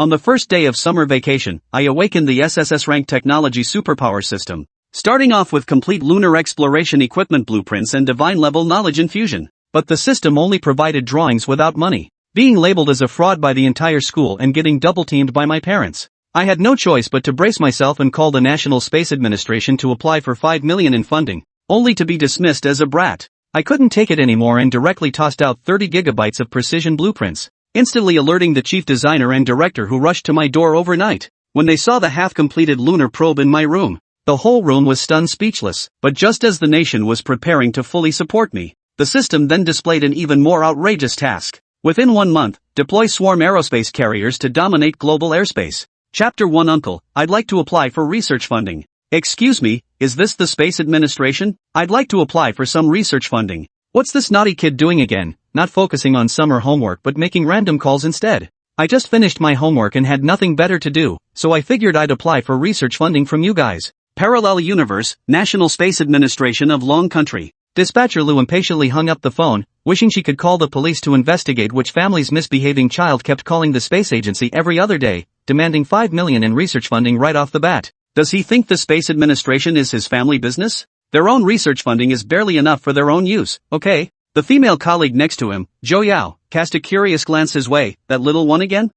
On the first day of summer vacation, I awakened the SSS-rank technology superpower system, starting off with complete lunar exploration equipment blueprints and divine-level knowledge infusion. But the system only provided drawings without money, being labeled as a fraud by the entire school and getting double-teamed by my parents. I had no choice but to brace myself and call the National Space Administration to apply for $5 million in funding, only to be dismissed as a brat. I couldn't take it anymore and directly tossed out 30 gigabytes of precision blueprints, instantly alerting the chief designer and director, who rushed to my door overnight. When they saw the half-completed lunar probe in my room, the whole room was stunned speechless. But just as the nation was preparing to fully support me, the system then displayed an even more outrageous task. Within 1 month, deploy swarm aerospace carriers to dominate global airspace. Chapter 1. Uncle, I'd like to apply for research funding. Excuse me, is this the Space Administration? I'd like to apply for some research funding. What's this naughty kid doing again? Not focusing on summer homework but making random calls instead. I just finished my homework and had nothing better to do, so I figured I'd apply for research funding from you guys. Parallel Universe, National Space Administration of Long Country. Dispatcher Lou impatiently hung up the phone, wishing she could call the police to investigate which family's misbehaving child kept calling the space agency every other day, demanding $5 million in research funding right off the bat. Does he think the Space Administration is his family business? Their own research funding is barely enough for their own use, okay? The female colleague next to him, Zhou Yao, cast a curious glance his way. That little one again?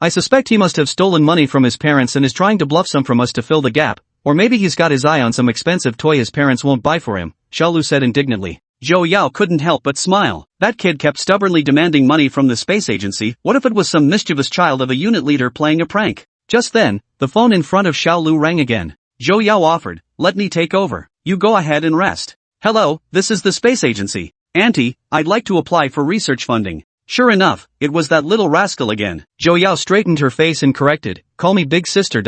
I suspect he must have stolen money from his parents and is trying to bluff some from us to fill the gap. Or maybe he's got his eye on some expensive toy his parents won't buy for him, Xiaolu said indignantly. Zhou Yao couldn't help but smile. That kid kept stubbornly demanding money from the space agency. What if it was some mischievous child of a unit leader playing a prank? Just then, the phone in front of Xiaolu rang again. Zhou Yao offered, "Let me take over. You go ahead and rest." "Hello, this is the space agency. Auntie, I'd like to apply for research funding." Sure enough, it was that little rascal again. Zhou Yao straightened her face and corrected, "Call me big sister.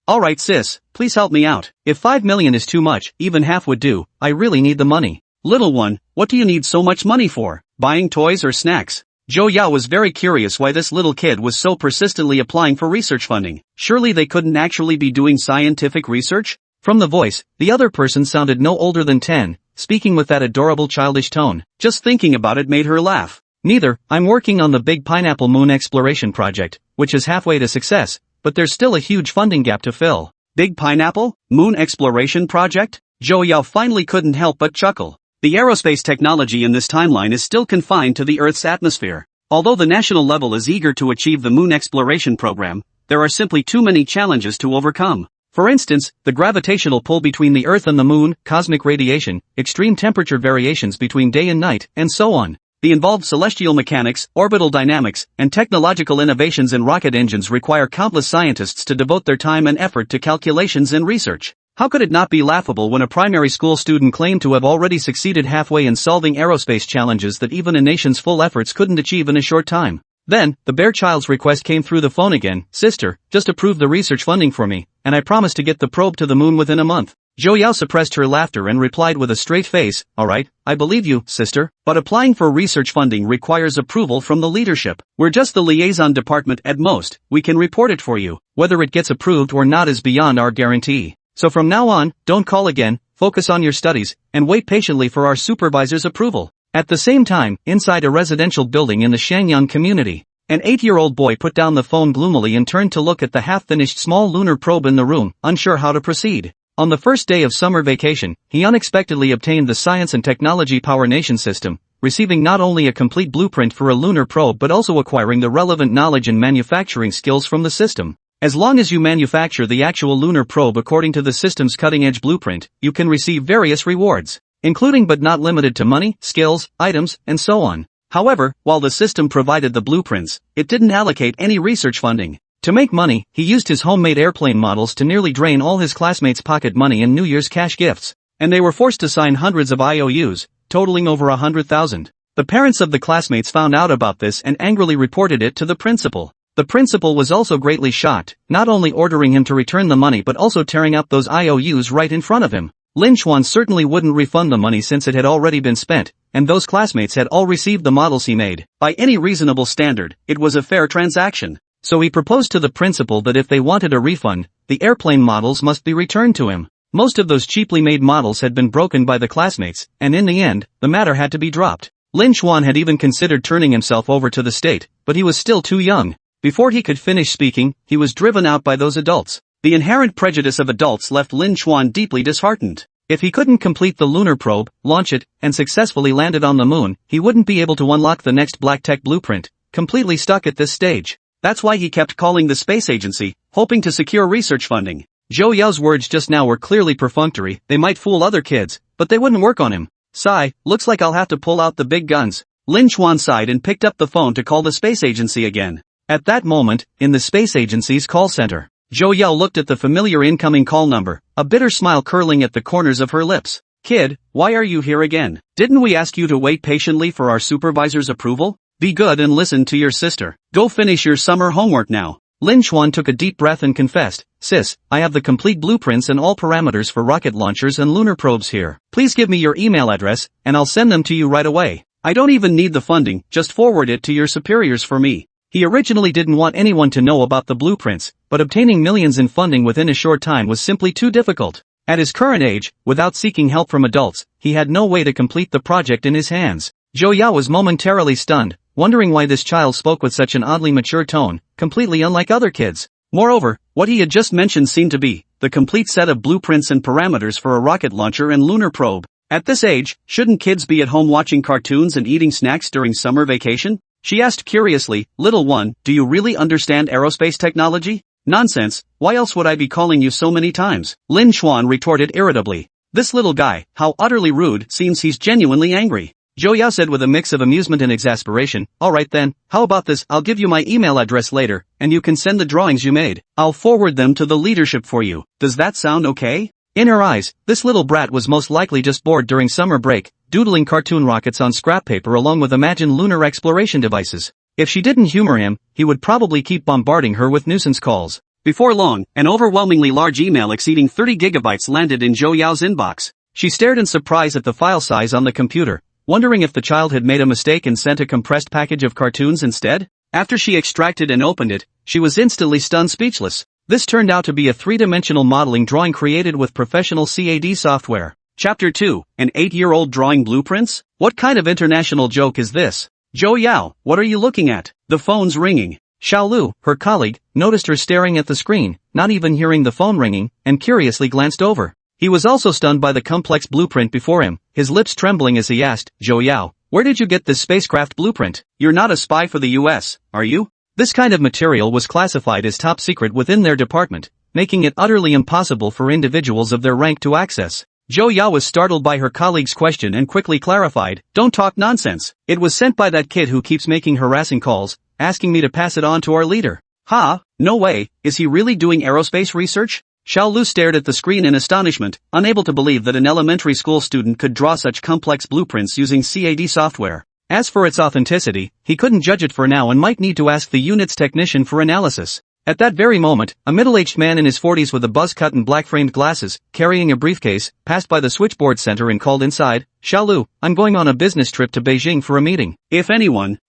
Alright sis, please help me out. If $5 million is too much, even half would do. I really need the money." "Little one, what do you need so much money for? Buying toys or snacks?" Zhou Yao was very curious why this little kid was so persistently applying for research funding. Surely they couldn't actually be doing scientific research? From the voice, the other person sounded no older than 10, speaking with that adorable childish tone. Just thinking about it made her laugh. "Neither, I'm working on the Big Pineapple Moon Exploration Project, which is halfway to success, but there's still a huge funding gap to fill." Big Pineapple? Moon Exploration Project? Zhou Yao finally couldn't help but chuckle. The aerospace technology in this timeline is still confined to the Earth's atmosphere. Although the national level is eager to achieve the moon exploration program, there are simply too many challenges to overcome. For instance, the gravitational pull between the Earth and the moon, cosmic radiation, extreme temperature variations between day and night, and so on. The involved celestial mechanics, orbital dynamics, and technological innovations in rocket engines require countless scientists to devote their time and effort to calculations and research. How could it not be laughable when a primary school student claimed to have already succeeded halfway in solving aerospace challenges that even a nation's full efforts couldn't achieve in a short time? Then, the bare child's request came through the phone again. "Sister, just approve the research funding for me, and I promise to get the probe to the moon within a month." Zhou Yao suppressed her laughter and replied with a straight face, "Alright, I believe you, sister, but applying for research funding requires approval from the leadership. We're just the liaison department at most. We can report it for you. Whether it gets approved or not is beyond our guarantee. So from now on, don't call again, focus on your studies, and wait patiently for our supervisor's approval." At the same time, inside a residential building in the Shangyang community, an 8-year-old boy put down the phone gloomily and turned to look at the half-finished small lunar probe in the room, unsure how to proceed. On the first day of summer vacation, he unexpectedly obtained the Science and Technology Power Nation system, receiving not only a complete blueprint for a lunar probe but also acquiring the relevant knowledge and manufacturing skills from the system. As long as you manufacture the actual lunar probe according to the system's cutting-edge blueprint, you can receive various rewards, including but not limited to money, skills, items, and so on. However, while the system provided the blueprints, it didn't allocate any research funding. To make money, he used his homemade airplane models to nearly drain all his classmates' pocket money and New Year's cash gifts, and they were forced to sign hundreds of IOUs, totaling over 100,000. The parents of the classmates found out about this and angrily reported it to the principal. The principal was also greatly shocked, not only ordering him to return the money but also tearing up those IOUs right in front of him. Lin Xuan certainly wouldn't refund the money since it had already been spent, and those classmates had all received the models he made. By any reasonable standard, it was a fair transaction. So he proposed to the principal that if they wanted a refund, the airplane models must be returned to him. Most of those cheaply made models had been broken by the classmates, and in the end, the matter had to be dropped. Lin Xuan had even considered turning himself over to the state, but he was still too young. Before he could finish speaking, he was driven out by those adults. The inherent prejudice of adults left Lin Xuan deeply disheartened. If he couldn't complete the lunar probe, launch it, and successfully land it on the moon, he wouldn't be able to unlock the next black tech blueprint, completely stuck at this stage. That's why he kept calling the space agency, hoping to secure research funding. Zhou Yao's words just now were clearly perfunctory. They might fool other kids, but they wouldn't work on him. Sigh, looks like I'll have to pull out the big guns. Lin Xuan sighed and picked up the phone to call the space agency again. At that moment, in the space agency's call center, Zhou Yao looked at the familiar incoming call number, a bitter smile curling at the corners of her lips. Kid, why are you here again? Didn't we ask you to wait patiently for our supervisor's approval? Be good and listen to your sister. Go finish your summer homework now. Lin Xuan took a deep breath and confessed, Sis, I have the complete blueprints and all parameters for rocket launchers and lunar probes here. Please give me your email address, and I'll send them to you right away. I don't even need the funding, just forward it to your superiors for me. He originally didn't want anyone to know about the blueprints, but obtaining millions in funding within a short time was simply too difficult. At his current age, without seeking help from adults, he had no way to complete the project in his hands. Zhou Yao was momentarily stunned, wondering why this child spoke with such an oddly mature tone, completely unlike other kids. Moreover, what he had just mentioned seemed to be the complete set of blueprints and parameters for a rocket launcher and lunar probe. At this age, shouldn't kids be at home watching cartoons and eating snacks during summer vacation? She asked curiously, Little one, do you really understand aerospace technology? Nonsense, why else would I be calling you so many times? Lin Xuan retorted irritably. This little guy, how utterly rude, seems he's genuinely angry. Zhou Yao said with a mix of amusement and exasperation, alright then, how about this, I'll give you my email address later, and you can send the drawings you made. I'll forward them to the leadership for you. Does that sound okay? In her eyes, this little brat was most likely just bored during summer break, doodling cartoon rockets on scrap paper along with imagined lunar exploration devices. If she didn't humor him, he would probably keep bombarding her with nuisance calls. Before long, an overwhelmingly large email exceeding 30 gigabytes landed in Zhou Yao's inbox. She stared in surprise at the file size on the computer, wondering if the child had made a mistake and sent a compressed package of cartoons instead. After she extracted and opened it, she was instantly stunned speechless. This turned out to be a three-dimensional modeling drawing created with professional CAD software. Chapter 2, an 8-year-old drawing blueprints? What kind of international joke is this? Zhou Yao, what are you looking at? The phone's ringing. Xiaolu, her colleague, noticed her staring at the screen, not even hearing the phone ringing, and curiously glanced over. He was also stunned by the complex blueprint before him, his lips trembling as he asked, Zhou Yao, where did you get this spacecraft blueprint? You're not a spy for the US, are you? This kind of material was classified as top secret within their department, making it utterly impossible for individuals of their rank to access. Zhou Yao was startled by her colleague's question and quickly clarified, don't talk nonsense. It was sent by that kid who keeps making harassing calls, asking me to pass it on to our leader. Ha, no way, is he really doing aerospace research? Xiaolu stared at the screen in astonishment, unable to believe that an elementary school student could draw such complex blueprints using CAD software. As for its authenticity, he couldn't judge it for now and might need to ask the unit's technician for analysis. At that very moment, a middle-aged man in his 40s with a buzz cut and black-framed glasses, carrying a briefcase, passed by the switchboard center and called inside, Xiaolu, I'm going on a business trip to Beijing for a meeting. If anyone,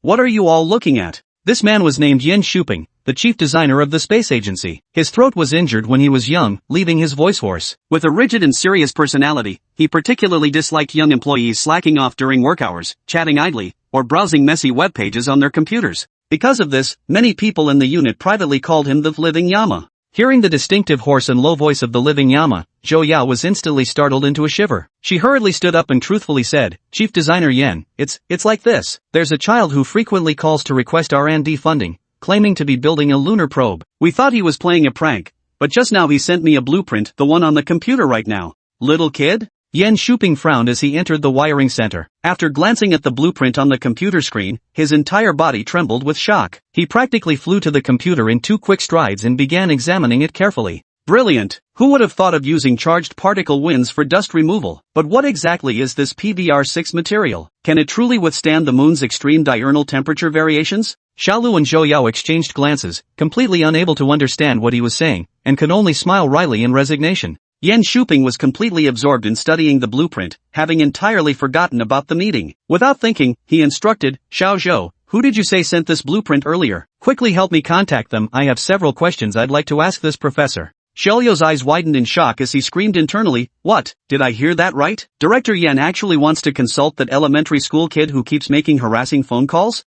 what are you all looking at? This man was named Yan Shuping, the chief designer of the space agency. His throat was injured when he was young, leaving his voice hoarse. With a rigid and serious personality, he particularly disliked young employees slacking off during work hours, chatting idly, or browsing messy web pages on their computers. Because of this, many people in the unit privately called him the Living Llama. Hearing the distinctive hoarse and low voice of the Living Llama, Zhou Yao was instantly startled into a shiver. She hurriedly stood up and truthfully said, Chief Designer Yan, it's like this. There's a child who frequently calls to request R&D funding, claiming to be building a lunar probe. We thought he was playing a prank, but just now he sent me a blueprint, the one on the computer right now. Little kid? Yan Shuping frowned as he entered the wiring center. After glancing at the blueprint on the computer screen, his entire body trembled with shock. He practically flew to the computer in 2 quick strides and began examining it carefully. Brilliant! Who would have thought of using charged particle winds for dust removal? But what exactly is this PBR6 material? Can it truly withstand the moon's extreme diurnal temperature variations? Xiaolu and Zhou Yao exchanged glances, completely unable to understand what he was saying, and could only smile wryly in resignation. Yan Shuping was completely absorbed in studying the blueprint, having entirely forgotten about the meeting. Without thinking, he instructed, Xiao Zhou, who did you say sent this blueprint earlier? Quickly help me contact them, I have several questions I'd like to ask this professor. Xiaoyo's eyes widened in shock as he screamed internally, what, did I hear that right? Director Yan actually wants to consult that elementary school kid who keeps making harassing phone calls?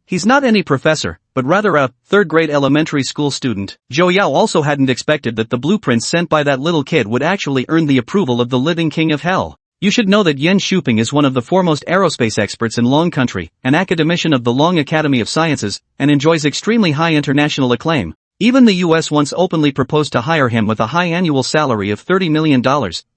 He's not any professor, but rather a third-grade elementary school student. Zhou Yao also hadn't expected that the blueprints sent by that little kid would actually earn the approval of the living king of hell. You should know that Yan Shuping is one of the foremost aerospace experts in Long Country, an academician of the Long Academy of Sciences, and enjoys extremely high international acclaim. Even the US once openly proposed to hire him with a high annual salary of $30 million,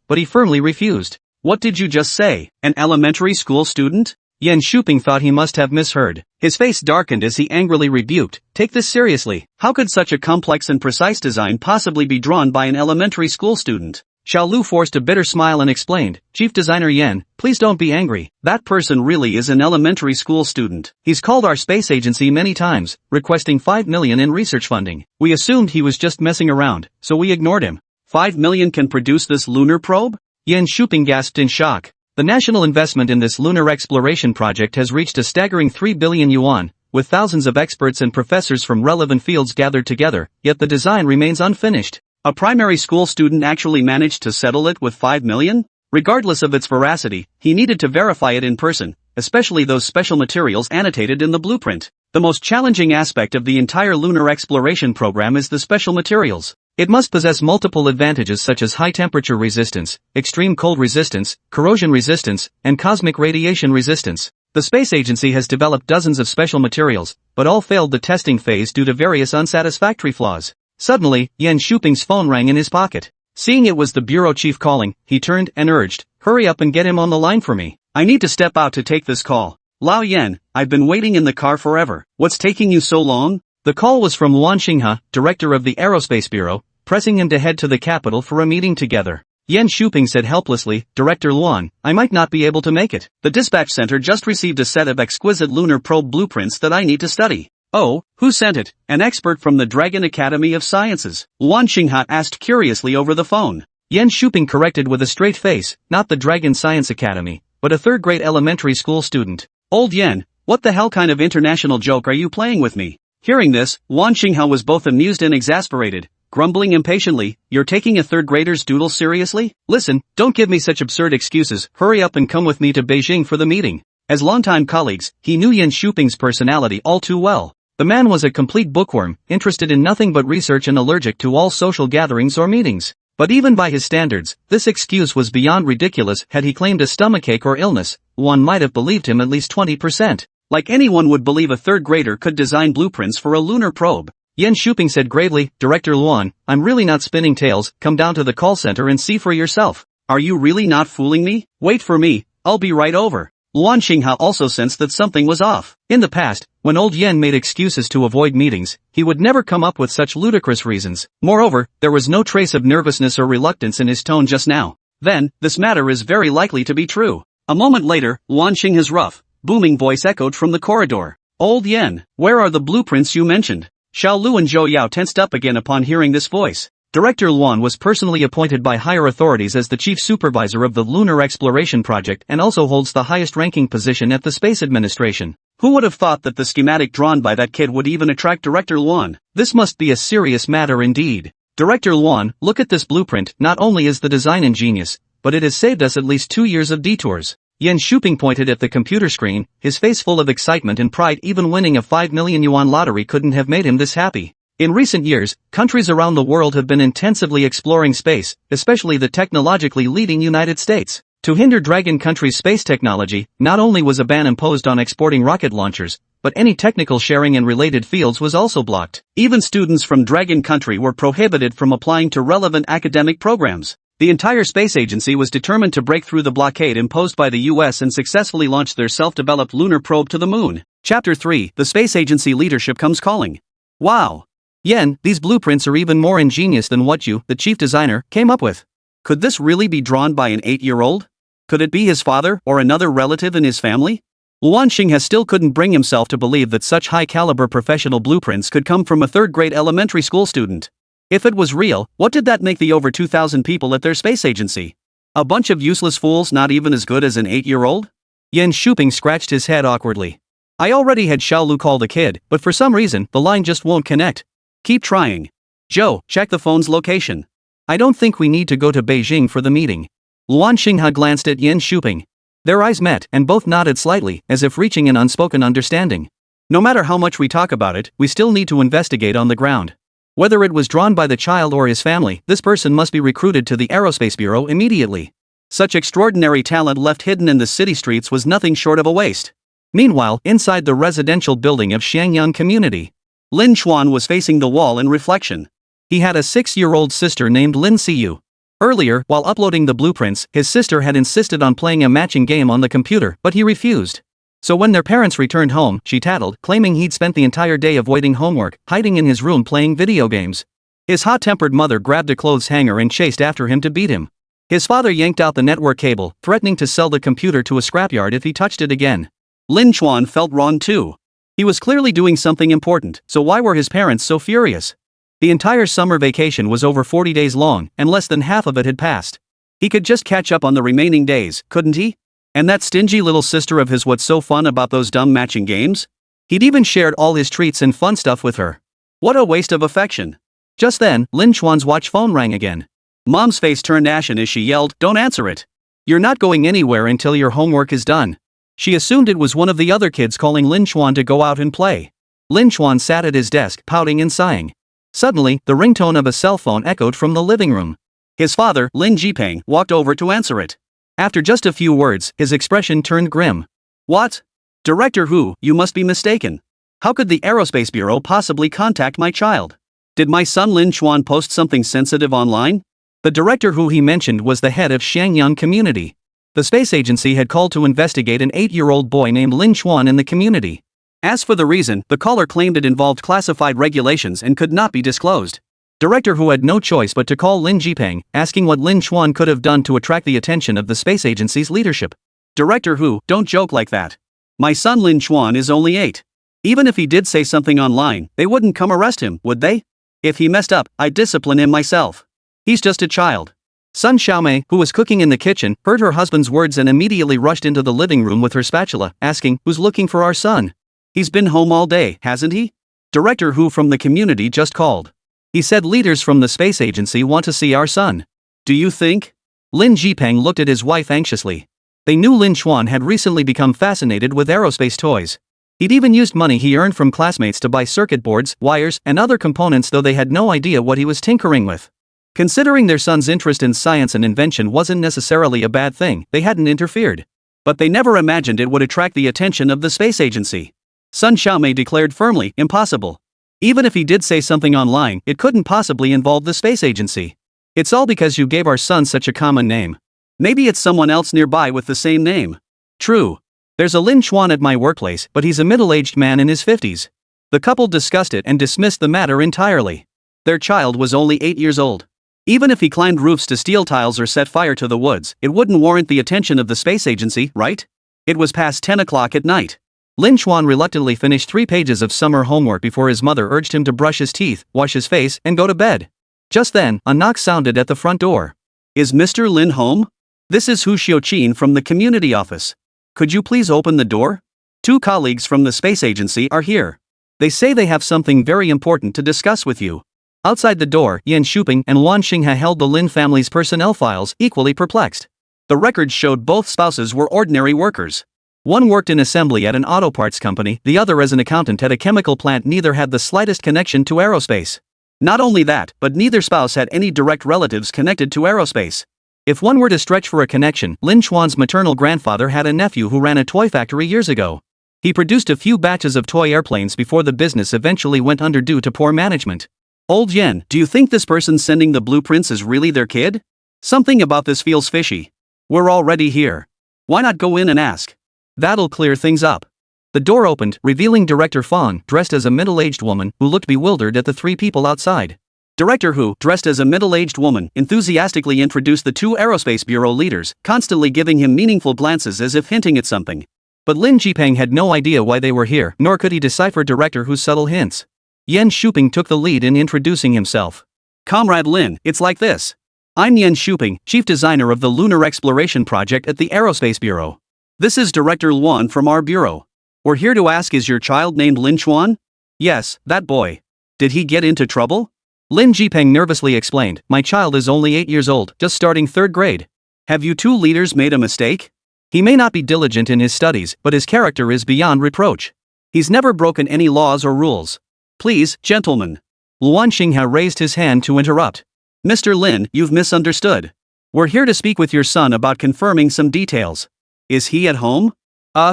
but he firmly refused. What did you just say? An elementary school student? Yan Shuping thought he must have misheard. His face darkened as he angrily rebuked, "Take this seriously. How could such a complex and precise design possibly be drawn by an elementary school student?" Xiao Lu forced a bitter smile and explained, "Chief Designer Yan, please don't be angry. That person really is an elementary school student. He's called our space agency many times, requesting $5 million in research funding. We assumed he was just messing around, so we ignored him." $5 million can produce this lunar probe? Yan Shuping gasped in shock. The national investment in this lunar exploration project has reached a staggering 3 billion yuan, with thousands of experts and professors from relevant fields gathered together, yet the design remains unfinished. A primary school student actually managed to settle it with 5 million? Regardless of its veracity, he needed to verify it in person, especially those special materials annotated in the blueprint. The most challenging aspect of the entire lunar exploration program is the special materials. It must possess multiple advantages such as high temperature resistance, extreme cold resistance, corrosion resistance, and cosmic radiation resistance. The space agency has developed dozens of special materials, but all failed the testing phase due to various unsatisfactory flaws. Suddenly, Yan Shuping's phone rang in his pocket. Seeing it was the bureau chief calling, he turned and urged, "Hurry up and get him on the line for me. I need to step out to take this call." "Lao Yan, I've been waiting in the car forever. What's taking you so long?" The call was from Luan Xinghe, director of the Aerospace Bureau, pressing him to head to the capital for a meeting together. Yan Shuping said helplessly, "Director Luan, I might not be able to make it. The dispatch center just received a set of exquisite lunar probe blueprints that I need to study." "Oh, who sent it?" "An expert from the Dragon Academy of Sciences," Luan Xinghe asked curiously over the phone. Yan Shuping corrected with a straight face, "Not the Dragon Science Academy, but a third-grade elementary school student." "Old Yan, what the hell kind of international joke are you playing with me?" Hearing this, Luan Xinghe was both amused and exasperated. Grumbling impatiently, "You're taking a third grader's doodle seriously? Listen, don't give me such absurd excuses, hurry up and come with me to Beijing for the meeting." As longtime colleagues, he knew Yan Shuping's personality all too well. The man was a complete bookworm, interested in nothing but research and allergic to all social gatherings or meetings. But even by his standards, this excuse was beyond ridiculous. Had he claimed a stomachache or illness, one might have believed him at least 20%. Like anyone would believe a third grader could design blueprints for a lunar probe. Yan Shuping said gravely, "Director Luan, I'm really not spinning tales, come down to the call center and see for yourself." "Are you really not fooling me? Wait for me, I'll be right over." Luan Xinghe also sensed that something was off. In the past, when old Yan made excuses to avoid meetings, he would never come up with such ludicrous reasons. Moreover, there was no trace of nervousness or reluctance in his tone just now. "Then, this matter is very likely to be true." A moment later, Luan Xinghe's rough, booming voice echoed from the corridor. "Old Yan, where are the blueprints you mentioned?" Xiao Lu and Zhou Yao tensed up again upon hearing this voice. Director Luan was personally appointed by higher authorities as the chief supervisor of the lunar exploration project and also holds the highest-ranking position at the Space Administration. Who would have thought that the schematic drawn by that kid would even attract Director Luan? This must be a serious matter indeed. "Director Luan, look at this blueprint. Not only is the design ingenious, but it has saved us at least 2 years of detours." Yan Shuping pointed at the computer screen, his face full of excitement and pride. Even winning a 5 million yuan lottery couldn't have made him this happy. In recent years, countries around the world have been intensively exploring space, especially the technologically leading United States. To hinder Dragon country's space technology, not only was a ban imposed on exporting rocket launchers, but any technical sharing in related fields was also blocked. Even students from Dragon country were prohibited from applying to relevant academic programs. The entire space agency was determined to break through the blockade imposed by the US and successfully launch their self-developed lunar probe to the moon. Chapter 3, The Space Agency Leadership Comes Calling. Wow! Yan, these blueprints are even more ingenious than what you, the chief designer, came up with. Could this really be drawn by an 8-year-old? Could it be his father or another relative in his family? Luan Xinghe still couldn't bring himself to believe that such high-caliber professional blueprints could come from a third-grade elementary school student. If it was real, what did that make the over 2,000 people at their space agency? A bunch of useless fools, not even as good as an 8-year-old? Yan Shuping scratched his head awkwardly. "I already had Xiao Lu call the kid, but for some reason, the line just won't connect. Keep trying. Joe, check the phone's location." "I don't think we need to go to Beijing for the meeting." Luan Xinghe glanced at Yan Shuping. Their eyes met, and both nodded slightly, as if reaching an unspoken understanding. No matter how much we talk about it, we still need to investigate on the ground. Whether it was drawn by the child or his family, this person must be recruited to the Aerospace Bureau immediately. Such extraordinary talent left hidden in the city streets was nothing short of a waste. Meanwhile, inside the residential building of Xiangyang Community, Lin Chuan was facing the wall in reflection. He had a 6-year-old sister named Lin Xiu. Earlier, while uploading the blueprints, his sister had insisted on playing a matching game on the computer, but he refused. So when their parents returned home, she tattled, claiming he'd spent the entire day avoiding homework, hiding in his room playing video games. His hot-tempered mother grabbed a clothes hanger and chased after him to beat him. His father yanked out the network cable, threatening to sell the computer to a scrapyard if he touched it again. Lin Chuan felt wrong too. He was clearly doing something important, so why were his parents so furious? The entire summer vacation was over 40 days long, and less than half of it had passed. He could just catch up on the remaining days, couldn't he? And that stingy little sister of his, what's so fun about those dumb matching games? He'd even shared all his treats and fun stuff with her. What a waste of affection. Just then, Lin Chuan's watch phone rang again. Mom's face turned ashen as she yelled, "Don't answer it. You're not going anywhere until your homework is done." She assumed it was one of the other kids calling Lin Chuan to go out and play. Lin Chuan sat at his desk, pouting and sighing. Suddenly, the ringtone of a cell phone echoed from the living room. His father, Lin Jipeng, walked over to answer it. After just a few words, his expression turned grim. "What? Director Hu, you must be mistaken. How could the Aerospace Bureau possibly contact my child? Did my son Lin Chuan post something sensitive online?" The director who he mentioned was the head of Xiangyang Community. The space agency had called to investigate an 8-year-old boy named Lin Chuan in the community. As for the reason, the caller claimed it involved classified regulations and could not be disclosed. Director Hu had no choice but to call Lin Jipeng, asking what Lin Chuan could have done to attract the attention of the space agency's leadership. "Director Hu, don't joke like that. My son Lin Chuan is only 8. Even if he did say something online, they wouldn't come arrest him, would they? If he messed up, I'd discipline him myself. He's just a child." Sun Xiaomei, who was cooking in the kitchen, heard her husband's words and immediately rushed into the living room with her spatula, asking, "Who's looking for our son? He's been home all day, hasn't he? Director Hu from the community just called. He said leaders from the space agency want to see our son. Do you think?" Lin Jipeng looked at his wife anxiously. They knew Lin Chuan had recently become fascinated with aerospace toys. He'd even used money he earned from classmates to buy circuit boards, wires, and other components, though they had no idea what he was tinkering with. Considering their son's interest in science and invention wasn't necessarily a bad thing, they hadn't interfered. But they never imagined it would attract the attention of the space agency. Sun Xiaomei declared firmly, "Impossible. Even if he did say something online, it couldn't possibly involve the space agency. It's all because you gave our son such a common name. Maybe it's someone else nearby with the same name." "True. There's a Lin Chuan at my workplace, but he's a middle-aged man in his 50s. The couple discussed it and dismissed the matter entirely. Their child was only 8 years old. Even if he climbed roofs to steal tiles or set fire to the woods, it wouldn't warrant the attention of the space agency, right?" It was past 10 o'clock at night. Lin Chuan reluctantly finished 3 pages of summer homework before his mother urged him to brush his teeth, wash his face, and go to bed. Just then, a knock sounded at the front door. "Is Mr. Lin home? This is Hu Xiuqin from the community office. Could you please open the door? 2 colleagues from the space agency are here. They say they have something very important to discuss with you." Outside the door, Yan Shuping and Wan Xinghe held the Lin family's personnel files, equally perplexed. The records showed both spouses were ordinary workers. One worked in assembly at an auto parts company, the other as an accountant at a chemical plant. Neither had the slightest connection to aerospace. Not only that, but neither spouse had any direct relatives connected to aerospace. If one were to stretch for a connection, Lin Chuan's maternal grandfather had a nephew who ran a toy factory years ago. He produced a few batches of toy airplanes before the business eventually went under due to poor management. "Old Yan, do you think this person sending the blueprints is really their kid? Something about this feels fishy. We're already here. Why not go in and ask? That'll clear things up." The door opened, revealing Director Fang, dressed as a middle-aged woman, who looked bewildered at the 3 people outside. Director Hu, dressed as a middle-aged woman, enthusiastically introduced the 2 Aerospace Bureau leaders, constantly giving him meaningful glances as if hinting at something. But Lin Jipeng had no idea why they were here, nor could he decipher Director Hu's subtle hints. Yan Shuping took the lead in introducing himself. "Comrade Lin, it's like this. I'm Yan Shuping, chief designer of the Lunar Exploration Project at the Aerospace Bureau. This is Director Luan from our bureau. We're here to ask, is your child named Lin Chuan?" "Yes, that boy. Did he get into trouble?" Lin Jipeng nervously explained, "My child is only 8 years old, just starting 3rd grade. Have you 2 leaders made a mistake? He may not be diligent in his studies, but his character is beyond reproach. He's never broken any laws or rules. Please, gentlemen. Luan Xinghe raised his hand to interrupt. Mr. Lin, you've misunderstood. We're here to speak with your son about confirming some details. Is he at home?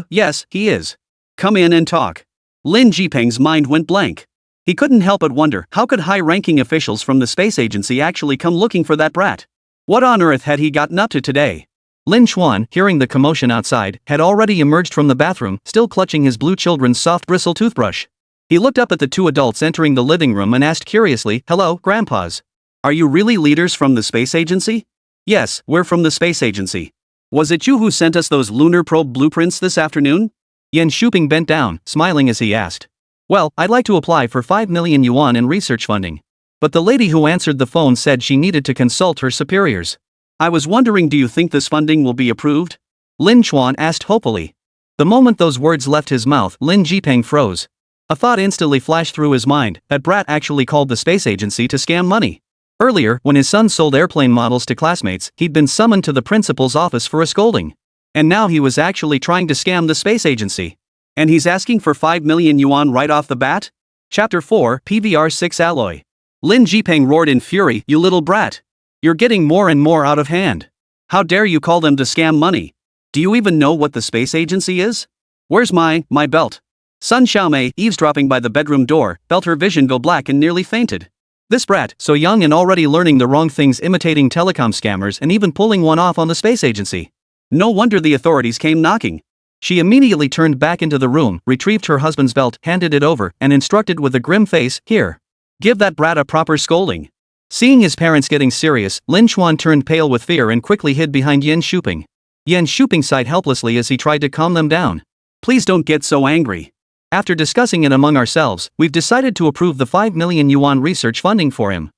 Yes, he is. Come in and talk. Lin Jipeng's mind went blank. He couldn't help but wonder, how could high-ranking officials from the space agency actually come looking for that brat? What on earth had he gotten up to today? Lin Chuan, hearing the commotion outside, had already emerged from the bathroom, still clutching his blue children's soft bristle toothbrush. He looked up at the two adults entering the living room and asked curiously, "Hello, grandpas. Are you really leaders from the space agency?" "Yes, we're from the space agency. Was it you who sent us those lunar probe blueprints this afternoon?" Yan Shuping bent down, smiling as he asked. "Well, I'd like to apply for 5 million yuan in research funding. But the lady who answered the phone said she needed to consult her superiors. I was wondering, do you think this funding will be approved?" Lin Chuan asked hopefully. The moment those words left his mouth, Lin Jipeng froze. A thought instantly flashed through his mind, that brat actually called the space agency to scam money. Earlier, when his son sold airplane models to classmates, he'd been summoned to the principal's office for a scolding. And now he was actually trying to scam the space agency. And he's asking for 5 million yuan right off the bat? Chapter 4, PVR6 Alloy. Lin Jipeng roared in fury, "You little brat! You're getting more and more out of hand. How dare you call them to scam money? Do you even know what the space agency is? Where's my belt?" Sun Xiaomei, eavesdropping by the bedroom door, felt her vision go black and nearly fainted. This brat, so young and already learning the wrong things, imitating telecom scammers and even pulling one off on the space agency. No wonder the authorities came knocking. She immediately turned back into the room, retrieved her husband's belt, handed it over, and instructed with a grim face, "Here. Give that brat a proper scolding." Seeing his parents getting serious, Lin Chuan turned pale with fear and quickly hid behind Yan Shuping. Yan Shuping sighed helplessly as he tried to calm them down. "Please don't get so angry. After discussing it among ourselves, we've decided to approve the 5 million yuan research funding for him."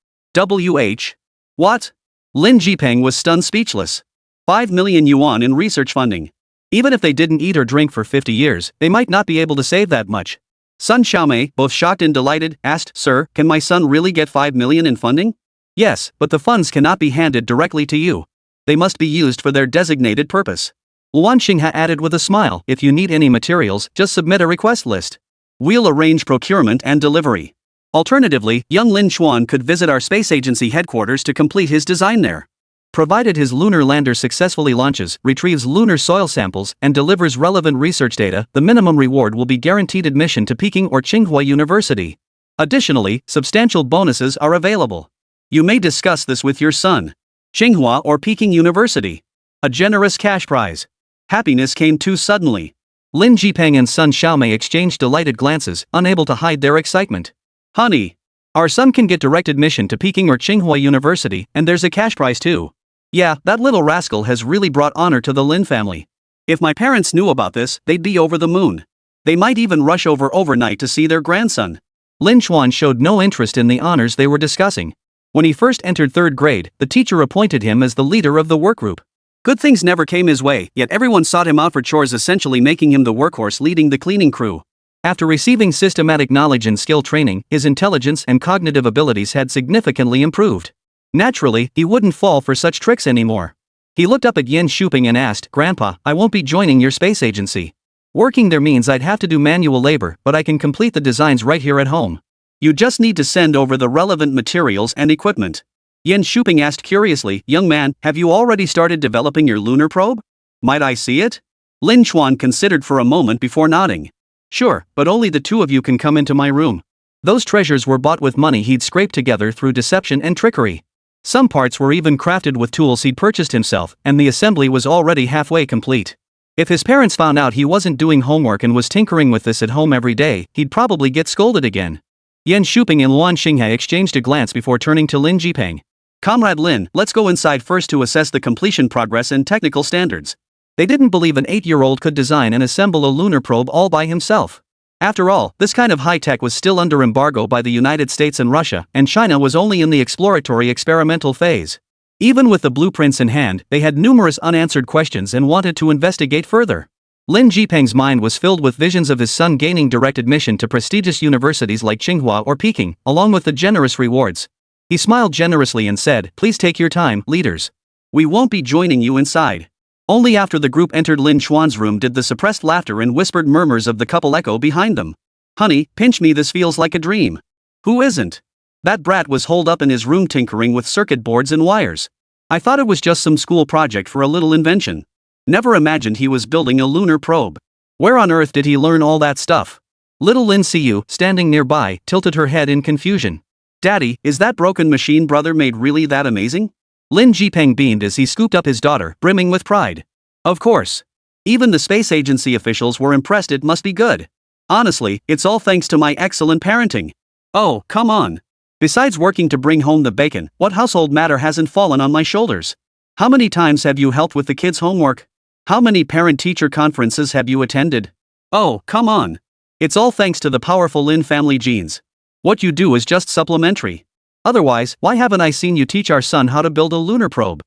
What? Lin Jipeng was stunned speechless. 5 million yuan in research funding. Even if they didn't eat or drink for 50 years, they might not be able to save that much. Sun Xiaomei, both shocked and delighted, asked, "Sir, can my son really get 5 million in funding?" "Yes, but the funds cannot be handed directly to you. They must be used for their designated purpose." Luan Xinghe added with a smile, "If you need any materials, just submit a request list. We'll arrange procurement and delivery. Alternatively, young Lin Chuan could visit our space agency headquarters to complete his design there. Provided his lunar lander successfully launches, retrieves lunar soil samples, and delivers relevant research data, the minimum reward will be guaranteed admission to Peking or Tsinghua University. Additionally, substantial bonuses are available. You may discuss this with your son. Tsinghua or Peking University. A generous cash prize. Happiness came too suddenly. Lin Jipeng and Sun Xiaomei exchanged delighted glances, unable to hide their excitement. "Honey, our son can get direct admission to Peking or Tsinghua University, and there's a cash prize too. Yeah, that little rascal has really brought honor to the Lin family. If my parents knew about this, they'd be over the moon. They might even rush over overnight to see their grandson." Lin Chuan showed no interest in the honors they were discussing. When he first entered 3rd grade, the teacher appointed him as the leader of the workgroup. Good things never came his way, yet everyone sought him out for chores, essentially making him the workhorse leading the cleaning crew. After receiving systematic knowledge and skill training, his intelligence and cognitive abilities had significantly improved. Naturally, he wouldn't fall for such tricks anymore. He looked up at Yan Shuping and asked, "Grandpa, I won't be joining your space agency. Working there means I'd have to do manual labor, but I can complete the designs right here at home." "You just need to send over the relevant materials and equipment." Yan Shuping asked curiously, "Young man, have you already started developing your lunar probe? Might I see it?" Lin Chuan considered for a moment before nodding. "Sure, but only the two of you can come into my room." Those treasures were bought with money he'd scraped together through deception and trickery. Some parts were even crafted with tools he'd purchased himself, and the assembly was already halfway complete. If his parents found out he wasn't doing homework and was tinkering with this at home every day, he'd probably get scolded again. Yan Shuping and Luan Xinghe exchanged a glance before turning to Lin Jipeng. "Comrade Lin, let's go inside first to assess the completion progress and technical standards." They didn't believe an 8-year-old could design and assemble a lunar probe all by himself. After all, this kind of high-tech was still under embargo by the United States and Russia, and China was only in the exploratory experimental phase. Even with the blueprints in hand, they had numerous unanswered questions and wanted to investigate further. Lin Jipeng's mind was filled with visions of his son gaining direct admission to prestigious universities like Tsinghua or Peking, along with the generous rewards. He smiled generously and said, "Please take your time, leaders. We won't be joining you inside. Only after the group entered Lin Xuan's room did the suppressed laughter and whispered murmurs of the couple echo behind them. Honey, pinch me, this feels like a dream. Who isn't? That brat was holed up in his room tinkering with circuit boards and wires. I thought it was just some school project for a little invention. Never imagined he was building a lunar probe. Where on earth did he learn all that stuff? Little Lin Xiu, standing nearby, tilted her head in confusion. Daddy, is that broken machine brother made really that amazing? Lin Jipeng beamed as he scooped up his daughter, brimming with pride. Of course. Even the space agency officials were impressed. It must be good. Honestly, it's all thanks to my excellent parenting. Oh, come on. Besides working to bring home the bacon, what household matter hasn't fallen on my shoulders? How many times have you helped with the kids' homework? How many parent-teacher conferences have you attended? Oh, come on. It's all thanks to the powerful Lin family genes. What you do is just supplementary. Otherwise, why haven't I seen you teach our son how to build a lunar probe?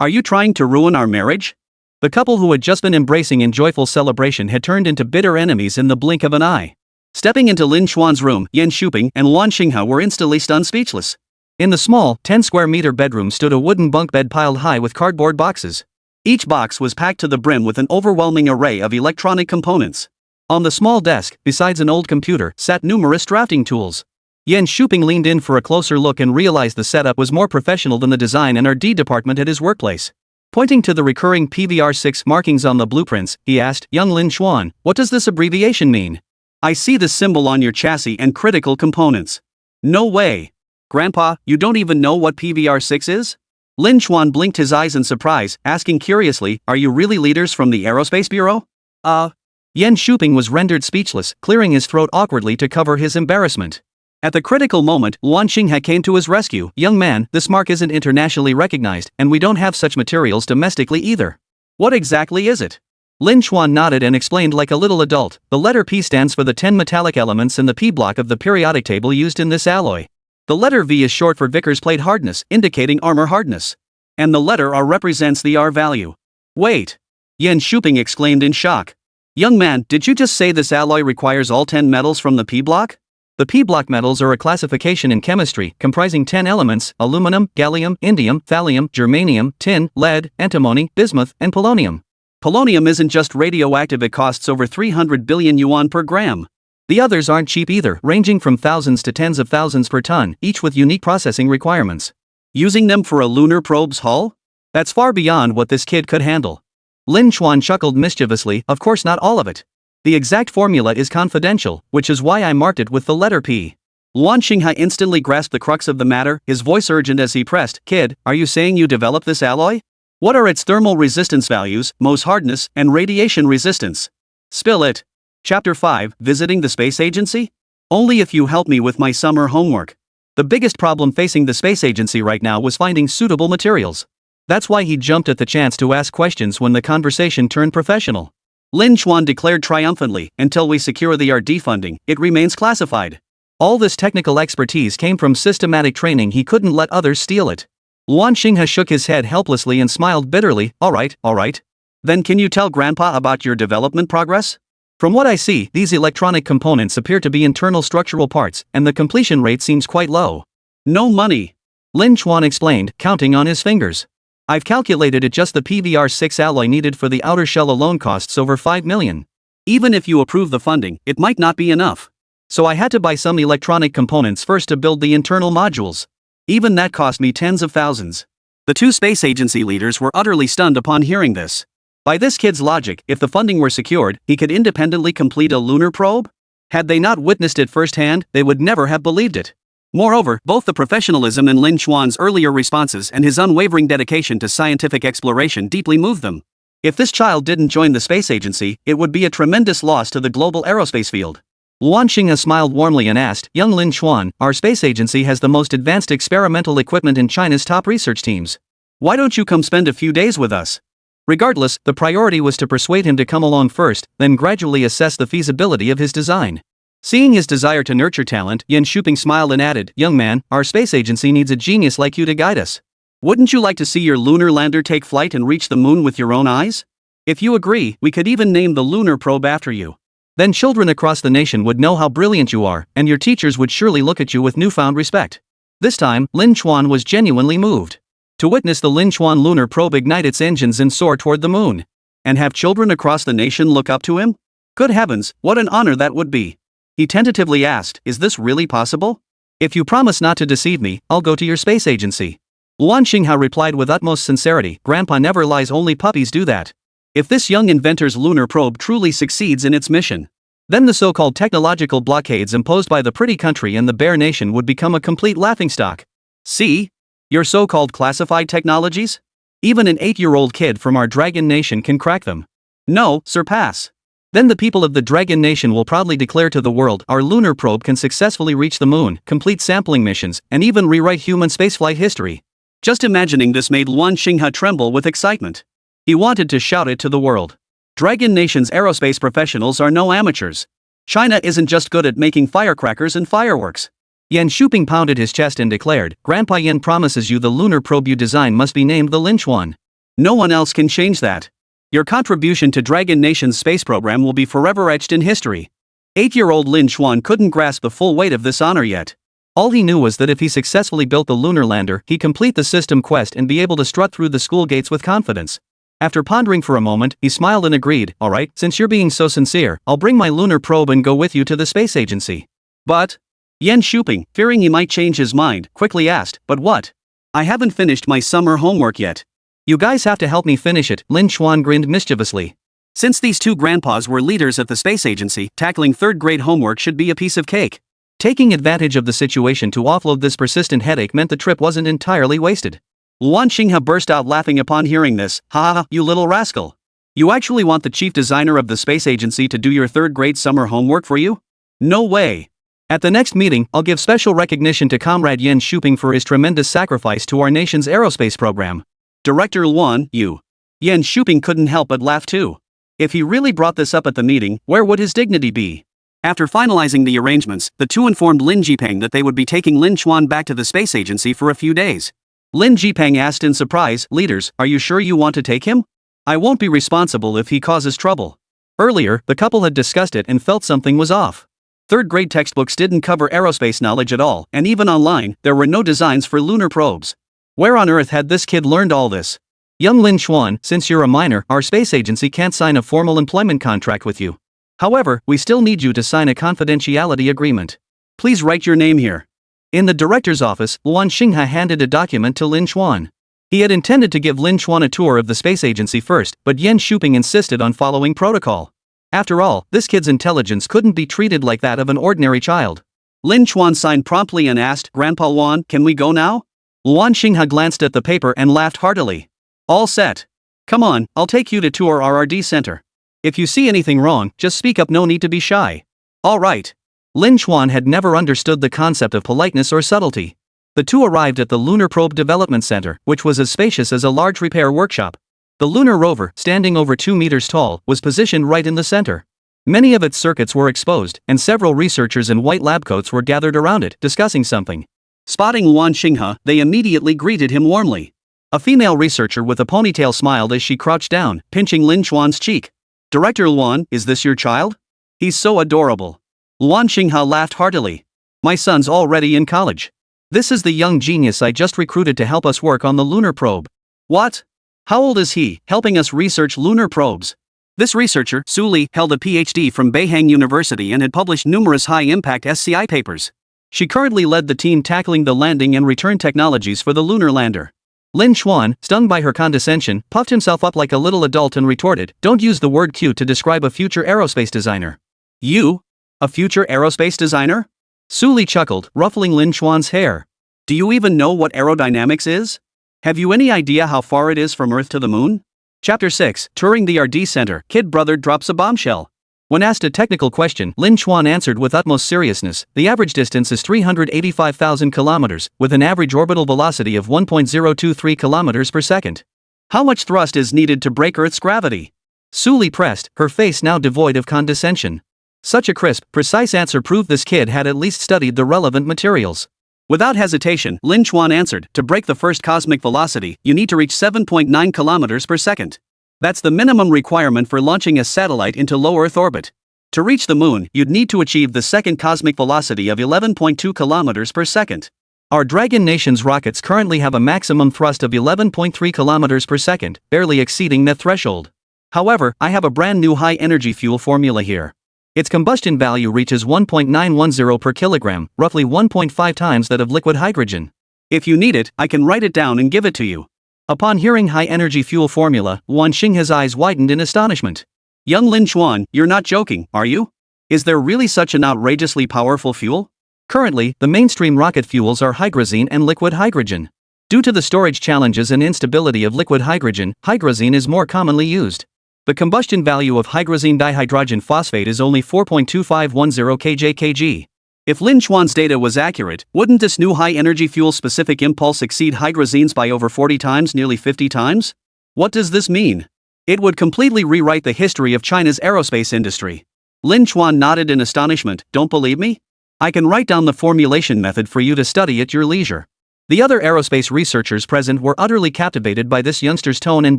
Are you trying to ruin our marriage? The couple who had just been embracing in joyful celebration had turned into bitter enemies in the blink of an eye. Stepping into Lin Xuan's room, Yan Shuping and Luan Xinghe were instantly stunned speechless. In the small, 10-square-meter bedroom stood a wooden bunk bed piled high with cardboard boxes. Each box was packed to the brim with an overwhelming array of electronic components. On the small desk, besides an old computer, sat numerous drafting tools. Yan Shuping leaned in for a closer look and realized the setup was more professional than the design and R&D department at his workplace. Pointing to the recurring PVR6 markings on the blueprints, he asked, Young Lin Xuan, what does this abbreviation mean? I see the symbol on your chassis and critical components. No way. Grandpa, you don't even know what PVR6 is? Lin Xuan blinked his eyes in surprise, asking curiously, are you really leaders from the Aerospace Bureau? Yan Shuping was rendered speechless, clearing his throat awkwardly to cover his embarrassment. At the critical moment, Luan Xinghe came to his rescue. Young man, this mark isn't internationally recognized, and we don't have such materials domestically either. What exactly is it? Lin Xuan nodded and explained like a little adult. The letter P stands for the 10 metallic elements in the P block of the periodic table used in this alloy. The letter V is short for Vickers plate hardness, indicating armor hardness. And the letter R represents the R value. Wait! Yan Shuping exclaimed in shock. Young man, did you just say this alloy requires all 10 metals from the P block? The P block metals are a classification in chemistry comprising 10 elements: aluminum, gallium, indium, thallium, germanium, tin, lead, antimony, bismuth, and polonium. Polonium isn't just radioactive, it costs over 300 billion yuan per gram. The others aren't cheap either, ranging from thousands to tens of thousands per ton, each with unique processing requirements. Using them for a lunar probe's hull? That's far beyond what this kid could handle. Lin Xuan chuckled mischievously, of course not all of it. The exact formula is confidential, which is why I marked it with the letter P. Luan Xinghe instantly grasped the crux of the matter, his voice urgent as he pressed, Kid, are you saying you developed this alloy? What are its thermal resistance values, Mohs hardness, and radiation resistance? Spill it. Chapter 5, Visiting the Space Agency? Only if you help me with my summer homework. The biggest problem facing the space agency right now was finding suitable materials. That's why he jumped at the chance to ask questions when the conversation turned professional. Lin Xuan declared triumphantly, until we secure the R&D funding, it remains classified. All this technical expertise came from systematic training, he couldn't let others steal it. Luan Xinghe shook his head helplessly and smiled bitterly, all right. Then can you tell Grandpa about your development progress? From what I see, these electronic components appear to be internal structural parts, and the completion rate seems quite low. No money. Lin Xuan explained, counting on his fingers. I've calculated it, just the PVR6 alloy needed for the outer shell alone costs over 5 million. Even if you approve the funding, it might not be enough. So I had to buy some electronic components first to build the internal modules. Even that cost me tens of thousands. The two space agency leaders were utterly stunned upon hearing this. By this kid's logic, if the funding were secured, he could independently complete a lunar probe? Had they not witnessed it firsthand, they would never have believed it. Moreover, both the professionalism in Lin Xuan's earlier responses and his unwavering dedication to scientific exploration deeply moved them. If this child didn't join the space agency, it would be a tremendous loss to the global aerospace field. Luan Xinghe smiled warmly and asked, Young Lin Xuan, our space agency has the most advanced experimental equipment in China's top research teams. Why don't you come spend a few days with us? Regardless, the priority was to persuade him to come along first, then gradually assess the feasibility of his design. Seeing his desire to nurture talent, Yan Shuping smiled and added, Young man, our space agency needs a genius like you to guide us. Wouldn't you like to see your lunar lander take flight and reach the moon with your own eyes? If you agree, we could even name the lunar probe after you. Then children across the nation would know how brilliant you are, and your teachers would surely look at you with newfound respect. This time, Lin Xuan was genuinely moved. to witness the Linchuan lunar probe ignite its engines and soar toward the moon. And have children across the nation look up to him? Good heavens, what an honor that would be. He tentatively asked, "Is this really possible? If you promise not to deceive me, I'll go to your space agency." Luan Xinghe replied with utmost sincerity, "Grandpa never lies, only puppies do that. If this young inventor's lunar probe truly succeeds in its mission, then the so-called technological blockades imposed by the pretty country and the bear nation would become a complete laughingstock. See? Your so-called classified technologies? Even an 8-year-old kid from our dragon nation can crack them. No, surpass. Then the people of the dragon nation will proudly declare to the world our lunar probe can successfully reach the moon, complete sampling missions, and even rewrite human spaceflight history." Just imagining this made Luan Xinghe tremble with excitement. He wanted to shout it to the world. Dragon Nation's aerospace professionals are no amateurs. China isn't just good at making firecrackers and fireworks. Yan Shuping pounded his chest and declared, "Grandpa Yan promises you the lunar probe you design must be named the Linchuan. No one else can change that. Your contribution to Dragon Nation's space program will be forever etched in history." 8-year-old Lin Xuan couldn't grasp the full weight of this honor yet. All he knew was that if he successfully built the lunar lander, he'd complete the system quest and be able to strut through the school gates with confidence. After pondering for a moment, he smiled and agreed, "All right, since you're being so sincere, I'll bring my lunar probe and go with you to the space agency." But Yan Shuping, fearing he might change his mind, quickly asked, "But what? I haven't finished my summer homework yet." "You guys have to help me finish it," Lin Xuan grinned mischievously. Since these two grandpas were leaders at the space agency, tackling third-grade homework should be a piece of cake. Taking advantage of the situation to offload this persistent headache meant the trip wasn't entirely wasted. Luan Xinghe burst out laughing upon hearing this. "Ha ha, you little rascal. You actually want the chief designer of the space agency to do your third-grade summer homework for you? No way. At the next meeting, I'll give special recognition to Comrade Yan Shuping for his tremendous sacrifice to our nation's aerospace program." Director Luan, you. Yan Shuping couldn't help but laugh too. If he really brought this up at the meeting, where would his dignity be? After finalizing the arrangements, the two informed Lin Jipeng that they would be taking Lin Xuan back to the space agency for a few days. Lin Jipeng asked in surprise, "Leaders, are you sure you want to take him? I won't be responsible if he causes trouble." Earlier, the couple had discussed it and felt something was off. Third-grade textbooks didn't cover aerospace knowledge at all, and even online, there were no designs for lunar probes. Where on earth had this kid learned all this? "Young Lin Xuan, since you're a minor, our space agency can't sign a formal employment contract with you. However, we still need you to sign a confidentiality agreement. Please write your name here." In the director's office, Luan Xinghe handed a document to Lin Xuan. He had intended to give Lin Xuan a tour of the space agency first, but Yan Shuping insisted on following protocol. After all, this kid's intelligence couldn't be treated like that of an ordinary child. Lin Xuan signed promptly and asked, "Grandpa Luan, can we go now?" Luan Xinghe glanced at the paper and laughed heartily. "All set. Come on, I'll take you to tour our RD center. If you see anything wrong, just speak up, no need to be shy." "All right." Lin Xuan had never understood the concept of politeness or subtlety. The two arrived at the Lunar Probe Development Center, which was as spacious as a large repair workshop. The lunar rover, standing over 2 meters tall, was positioned right in the center. Many of its circuits were exposed, and several researchers in white lab coats were gathered around it, discussing something. Spotting Luan Xinghe, they immediately greeted him warmly. A female researcher with a ponytail smiled as she crouched down, pinching Lin Xuan's cheek. "Director Luan, is this your child? He's so adorable." Luan Xinghe laughed heartily. "My son's already in college. This is the young genius I just recruited to help us work on the lunar probe." "What? How old is he, helping us research lunar probes?" This researcher, Su Li, held a PhD from Beihang University and had published numerous high-impact SCI papers. She currently led the team tackling the landing and return technologies for the lunar lander. Lin Xuan, stung by her condescension, puffed himself up like a little adult and retorted, "Don't use the word cute to describe a future aerospace designer." "You? A future aerospace designer?" Su Li chuckled, ruffling Lin Xuan's hair. "Do you even know what aerodynamics is? Have you any idea how far it is from Earth to the moon?" Chapter 6, Touring the RD Center, Kid Brother drops a bombshell. When asked a technical question, Lin Xuan answered with utmost seriousness, "The average distance is 385,000 kilometers, with an average orbital velocity of 1.023 kilometers per second. How much thrust is needed to break Earth's gravity?" Su Li pressed, her face now devoid of condescension. Such a crisp, precise answer proved this kid had at least studied the relevant materials. Without hesitation, Lin Xuan answered, "To break the first cosmic velocity, you need to reach 7.9 kilometers per second. That's the minimum requirement for launching a satellite into low Earth orbit. To reach the moon, you'd need to achieve the second cosmic velocity of 11.2 kilometers per second. Our Dragon Nation's rockets currently have a maximum thrust of 11.3 kilometers per second, barely exceeding that threshold. However, I have a brand new high-energy fuel formula here. Its combustion value reaches 1.910 per kilogram, roughly 1.5 times that of liquid hydrogen. If you need it, I can write it down and give it to you. Upon hearing high-energy fuel formula, Wan Xingha's eyes widened in astonishment. Young Lin Chuan, you're not joking, are you? Is there really such an outrageously powerful fuel? Currently, the mainstream rocket fuels are hydrazine and liquid hydrogen. Due to the storage challenges and instability of liquid hydrogen, hydrazine is more commonly used. The combustion value of hydrazine dihydrogen phosphate is only 4.2510 kJ/kg. If Lin Chuan's data was accurate, wouldn't this new high-energy fuel-specific impulse exceed hydrazine's by over 40 times, nearly 50 times? What does this mean? It would completely rewrite the history of China's aerospace industry. Lin Chuan nodded in astonishment. Don't believe me? I can write down the formulation method for you to study at your leisure. The other aerospace researchers present were utterly captivated by this youngster's tone and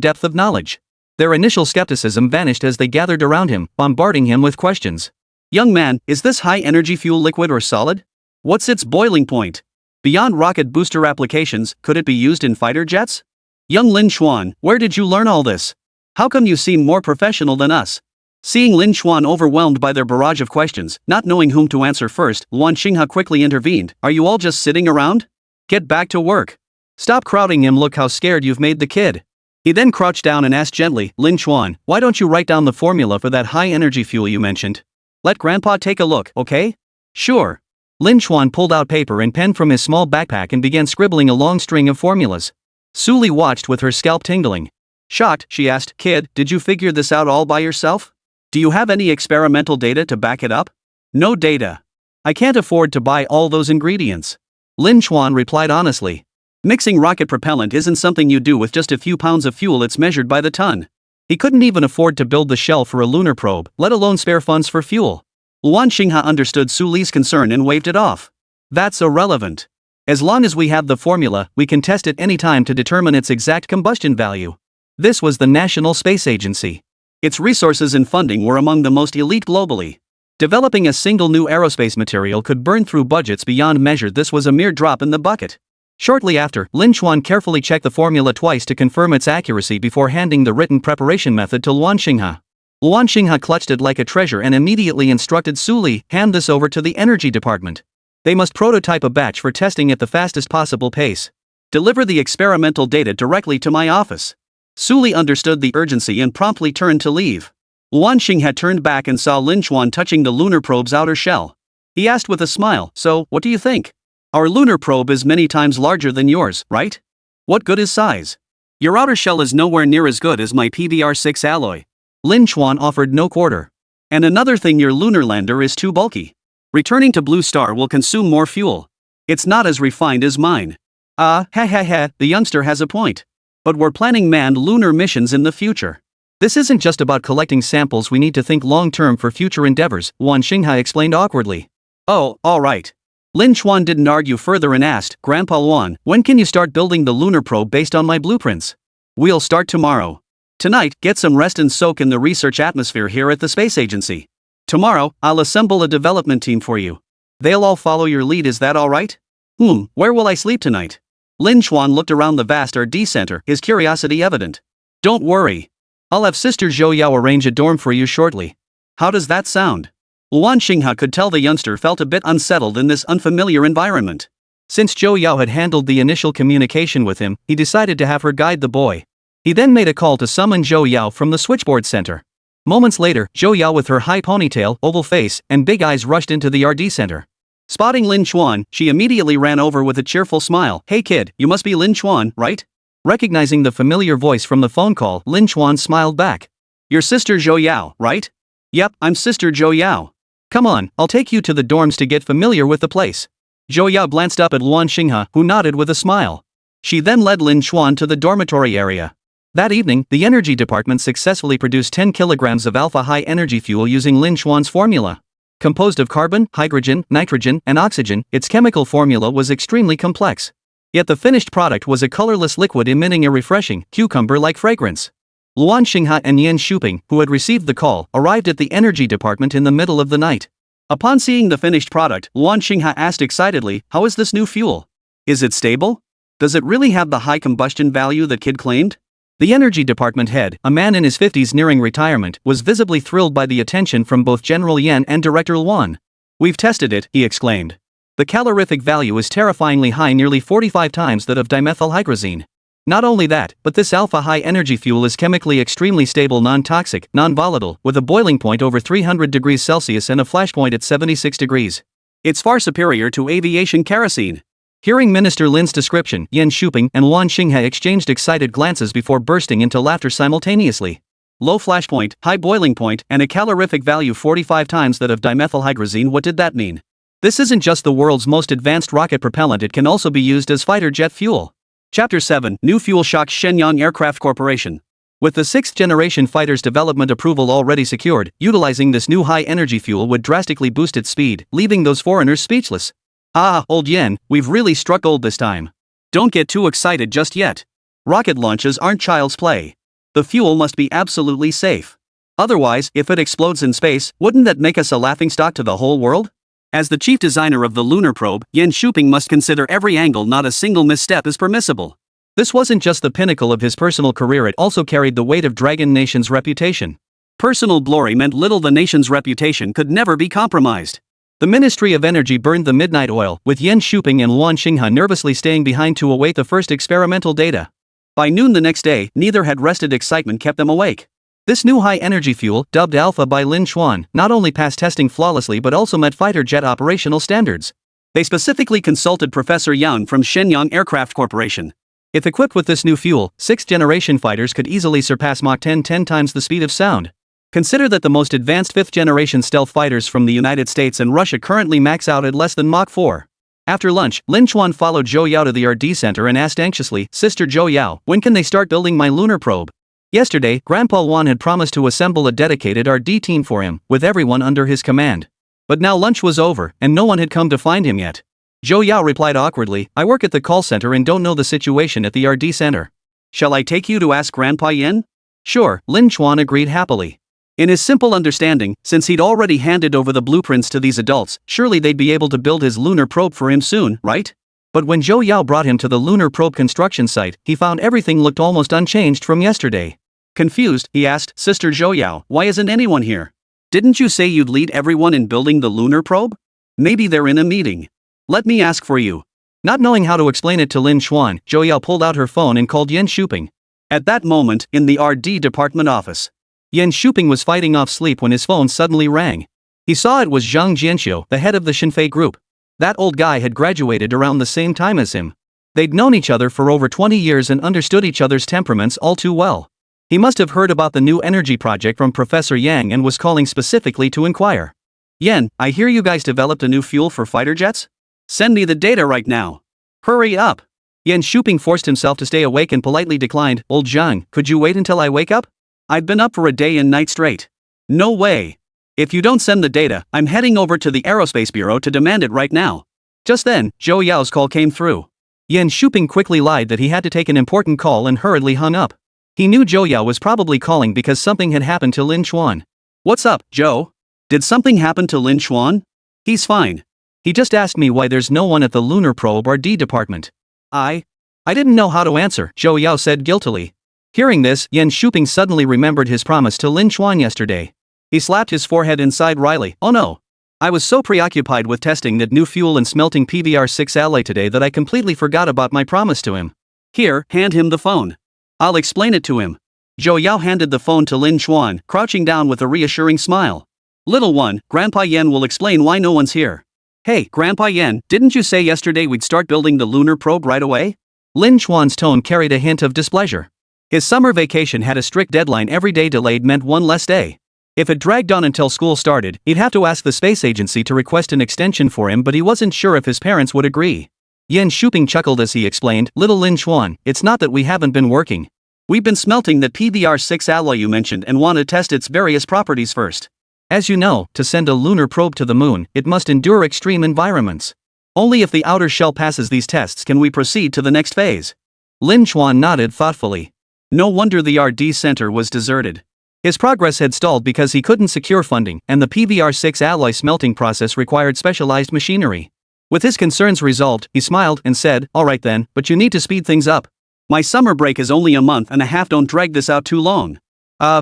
depth of knowledge. Their initial skepticism vanished as they gathered around him, bombarding him with questions. Young man, is this high-energy fuel liquid or solid? What's its boiling point? Beyond rocket booster applications, could it be used in fighter jets? Young Lin Chuan, where did you learn all this? How come you seem more professional than us? Seeing Lin Chuan overwhelmed by their barrage of questions, not knowing whom to answer first, Wan Xingha quickly intervened. Are you all just sitting around? Get back to work. Stop crowding him, look how scared you've made the kid. He then crouched down and asked gently, Lin Chuan, why don't you write down the formula for that high-energy fuel you mentioned? Let Grandpa take a look, okay? Sure. Lin Chuan pulled out paper and pen from his small backpack and began scribbling a long string of formulas. Su Li watched with her scalp tingling. Shocked, she asked, Kid, did you figure this out all by yourself? Do you have any experimental data to back it up? No data. I can't afford to buy all those ingredients. Lin Chuan replied honestly. Mixing rocket propellant isn't something you do with just a few pounds of fuel, it's measured by the ton. He couldn't even afford to build the shell for a lunar probe, let alone spare funds for fuel. Wan Xingha understood Su Li's concern and waved it off. That's irrelevant. As long as we have the formula, we can test it any time to determine its exact combustion value. This was the National Space Agency. Its resources and funding were among the most elite globally. Developing a single new aerospace material could burn through budgets beyond measure. This was a mere drop in the bucket. Shortly after, Lin Chuan carefully checked the formula twice to confirm its accuracy before handing the written preparation method to Wan Xingha. Wan Xingha clutched it like a treasure and immediately instructed Su Li, hand this over to the energy department. They must prototype a batch for testing at the fastest possible pace. Deliver the experimental data directly to my office. Su Li understood the urgency and promptly turned to leave. Wan Xingha turned back and saw Lin Chuan touching the lunar probe's outer shell. He asked with a smile, so, what do you think? Our lunar probe is many times larger than yours, right? What good is size? Your outer shell is nowhere near as good as my PBR6 alloy. Lin Chuan offered no quarter. And another thing, your lunar lander is too bulky. Returning to Blue Star will consume more fuel. It's not as refined as mine. The youngster has a point. But we're planning manned lunar missions in the future. This isn't just about collecting samples, we need to think long-term for future endeavors, Wan Xingha explained awkwardly. Oh, all right. Lin Chuan didn't argue further and asked, Grandpa Wan, when can you start building the lunar probe based on my blueprints? We'll start tomorrow. Tonight, get some rest and soak in the research atmosphere here at the space agency. Tomorrow, I'll assemble a development team for you. They'll all follow your lead, is that all right? Where will I sleep tonight? Lin Chuan looked around the vast R&D center, his curiosity evident. Don't worry. I'll have Sister Zhou Yao arrange a dorm for you shortly. How does that sound? Wan Xingha could tell the youngster felt a bit unsettled in this unfamiliar environment. Since Zhou Yao had handled the initial communication with him, he decided to have her guide the boy. He then made a call to summon Zhou Yao from the switchboard center. Moments later, Zhou Yao with her high ponytail, oval face, and big eyes rushed into the R&D center. Spotting Lin Chuan, she immediately ran over with a cheerful smile. Hey kid, you must be Lin Chuan, right? Recognizing the familiar voice from the phone call, Lin Chuan smiled back. Your sister Zhou Yao, right? Yep, I'm Sister Zhou Yao. Come on, I'll take you to the dorms to get familiar with the place. Zhou Yao glanced up at Wan Xingha, who nodded with a smile. She then led Lin Chuan to the dormitory area. That evening, the energy department successfully produced 10 kilograms of alpha high energy fuel using Lin Chuan's formula. Composed of carbon, hydrogen, nitrogen, and oxygen, its chemical formula was extremely complex. Yet the finished product was a colorless liquid emitting a refreshing, cucumber-like fragrance. Luan Xingha and Yan Shuping, who had received the call, arrived at the energy department in the middle of the night. Upon seeing the finished product, Luan Xingha asked excitedly, how is this new fuel? Is it stable? Does it really have the high combustion value that kid claimed? The energy department head, a man in his 50s nearing retirement, was visibly thrilled by the attention from both General Yen and Director Luan. "We've tested it," he exclaimed. "The calorific value is terrifyingly high, nearly 45 times that of dimethylhydrazine. Not only that, but this alpha-high energy fuel is chemically extremely stable, non-toxic, non-volatile, with a boiling point over 300 degrees Celsius and a flash point at 76 degrees. It's far superior to aviation kerosene." Hearing Minister Lin's description, Yen Shuping and Luan Xinghe exchanged excited glances before bursting into laughter simultaneously. Low flash point, high boiling point, and a calorific value 45 times that of dimethylhydrazine. What did that mean? This isn't just the world's most advanced rocket propellant, it can also be used as fighter jet fuel. Chapter 7, New Fuel Shocks Shenyang Aircraft Corporation. With the 6th-generation fighter's development approval already secured, utilizing this new high-energy fuel would drastically boost its speed, leaving those foreigners speechless. "Ah, old Yen, we've really struck gold this time. Don't get too excited just yet. Rocket launches aren't child's play. The fuel must be absolutely safe. Otherwise, if it explodes in space, wouldn't that make us a laughingstock to the whole world?" As the chief designer of the lunar probe, Yen Shuping must consider every angle. Not a single misstep is permissible. This wasn't just the pinnacle of his personal career, it also carried the weight of Dragon Nation's reputation. Personal glory meant little, the nation's reputation could never be compromised. The Ministry of Energy burned the midnight oil, with Yen Shuping and Luan Xinghe nervously staying behind to await the first experimental data. By noon the next day, neither had rested. Excitement kept them awake. This new high-energy fuel, dubbed Alpha by Lin Chuan, not only passed testing flawlessly but also met fighter jet operational standards. They specifically consulted Professor Yang from Shenyang Aircraft Corporation. If equipped with this new fuel, 6th-generation fighters could easily surpass Mach 10 times the speed of sound. Consider that the most advanced 5th-generation stealth fighters from the United States and Russia currently max out at less than Mach 4. After lunch, Lin Chuan followed Zhou Yao to the RD center and asked anxiously, "Sister Zhou Yao, when can they start building my lunar probe?" Yesterday, Grandpa Luan had promised to assemble a dedicated RD team for him, with everyone under his command. But now lunch was over, and no one had come to find him yet. Zhou Yao replied awkwardly, "I work at the call center and don't know the situation at the RD center." "Shall I take you to ask Grandpa Yen?" "Sure," Lin Chuan agreed happily. In his simple understanding, since he'd already handed over the blueprints to these adults, surely they'd be able to build his lunar probe for him soon, right? But when Zhou Yao brought him to the lunar probe construction site, he found everything looked almost unchanged from yesterday. Confused, he asked, "Sister Zhou Yao, why isn't anyone here? Didn't you say you'd lead everyone in building the lunar probe? Maybe they're in a meeting. Let me ask for you." Not knowing how to explain it to Lin Chuan, Zhou Yao pulled out her phone and called Yen Shuping. At that moment, in the RD department office, Yen Shuping was fighting off sleep when his phone suddenly rang. He saw it was Zhang Jianxiu, the head of the Xinfei group. That old guy had graduated around the same time as him. They'd known each other for over 20 years and understood each other's temperaments all too well. He must have heard about the new energy project from Professor Yang and was calling specifically to inquire. "Yen, I hear you guys developed a new fuel for fighter jets? Send me the data right now. Hurry up." Yen Shuping forced himself to stay awake and politely declined, "Old Zhang, could you wait until I wake up? I've been up for a day and night straight." "No way. If you don't send the data, I'm heading over to the Aerospace Bureau to demand it right now." Just then, Zhou Yao's call came through. Yen Shuping quickly lied that he had to take an important call and hurriedly hung up. He knew Zhou Yao was probably calling because something had happened to Lin Chuan. "What's up, Zhou? Did something happen to Lin Chuan?" "He's fine. He just asked me why there's no one at the lunar probe RD department." I didn't know how to answer," Zhou Yao said guiltily. Hearing this, Yen Shuping suddenly remembered his promise to Lin Chuan yesterday. He slapped his forehead and sighed wryly. "Oh no. I was so preoccupied with testing that new fuel and smelting PBR6 alloy today that I completely forgot about my promise to him. Here, hand him the phone. I'll explain it to him." Zhou Yao handed the phone to Lin Chuan, crouching down with a reassuring smile. "Little one, Grandpa Yen will explain why no one's here." "Hey, Grandpa Yen, didn't you say yesterday we'd start building the lunar probe right away?" Lin Chuan's tone carried a hint of displeasure. His summer vacation had a strict deadline. Every day delayed meant one less day. If it dragged on until school started, he'd have to ask the space agency to request an extension for him, but he wasn't sure if his parents would agree. Yen Shuping chuckled as he explained, "Little Lin Chuan, it's not that we haven't been working. We've been smelting that PBR6 alloy you mentioned and want to test its various properties first. As you know, to send a lunar probe to the moon, it must endure extreme environments. Only if the outer shell passes these tests can we proceed to the next phase." Lin Chuan nodded thoughtfully. No wonder the RD center was deserted. His progress had stalled because he couldn't secure funding, and the PBR6 alloy smelting process required specialized machinery. With his concerns resolved, he smiled and said, "Alright then, but you need to speed things up. My summer break is only a month and a half, don't drag this out too long."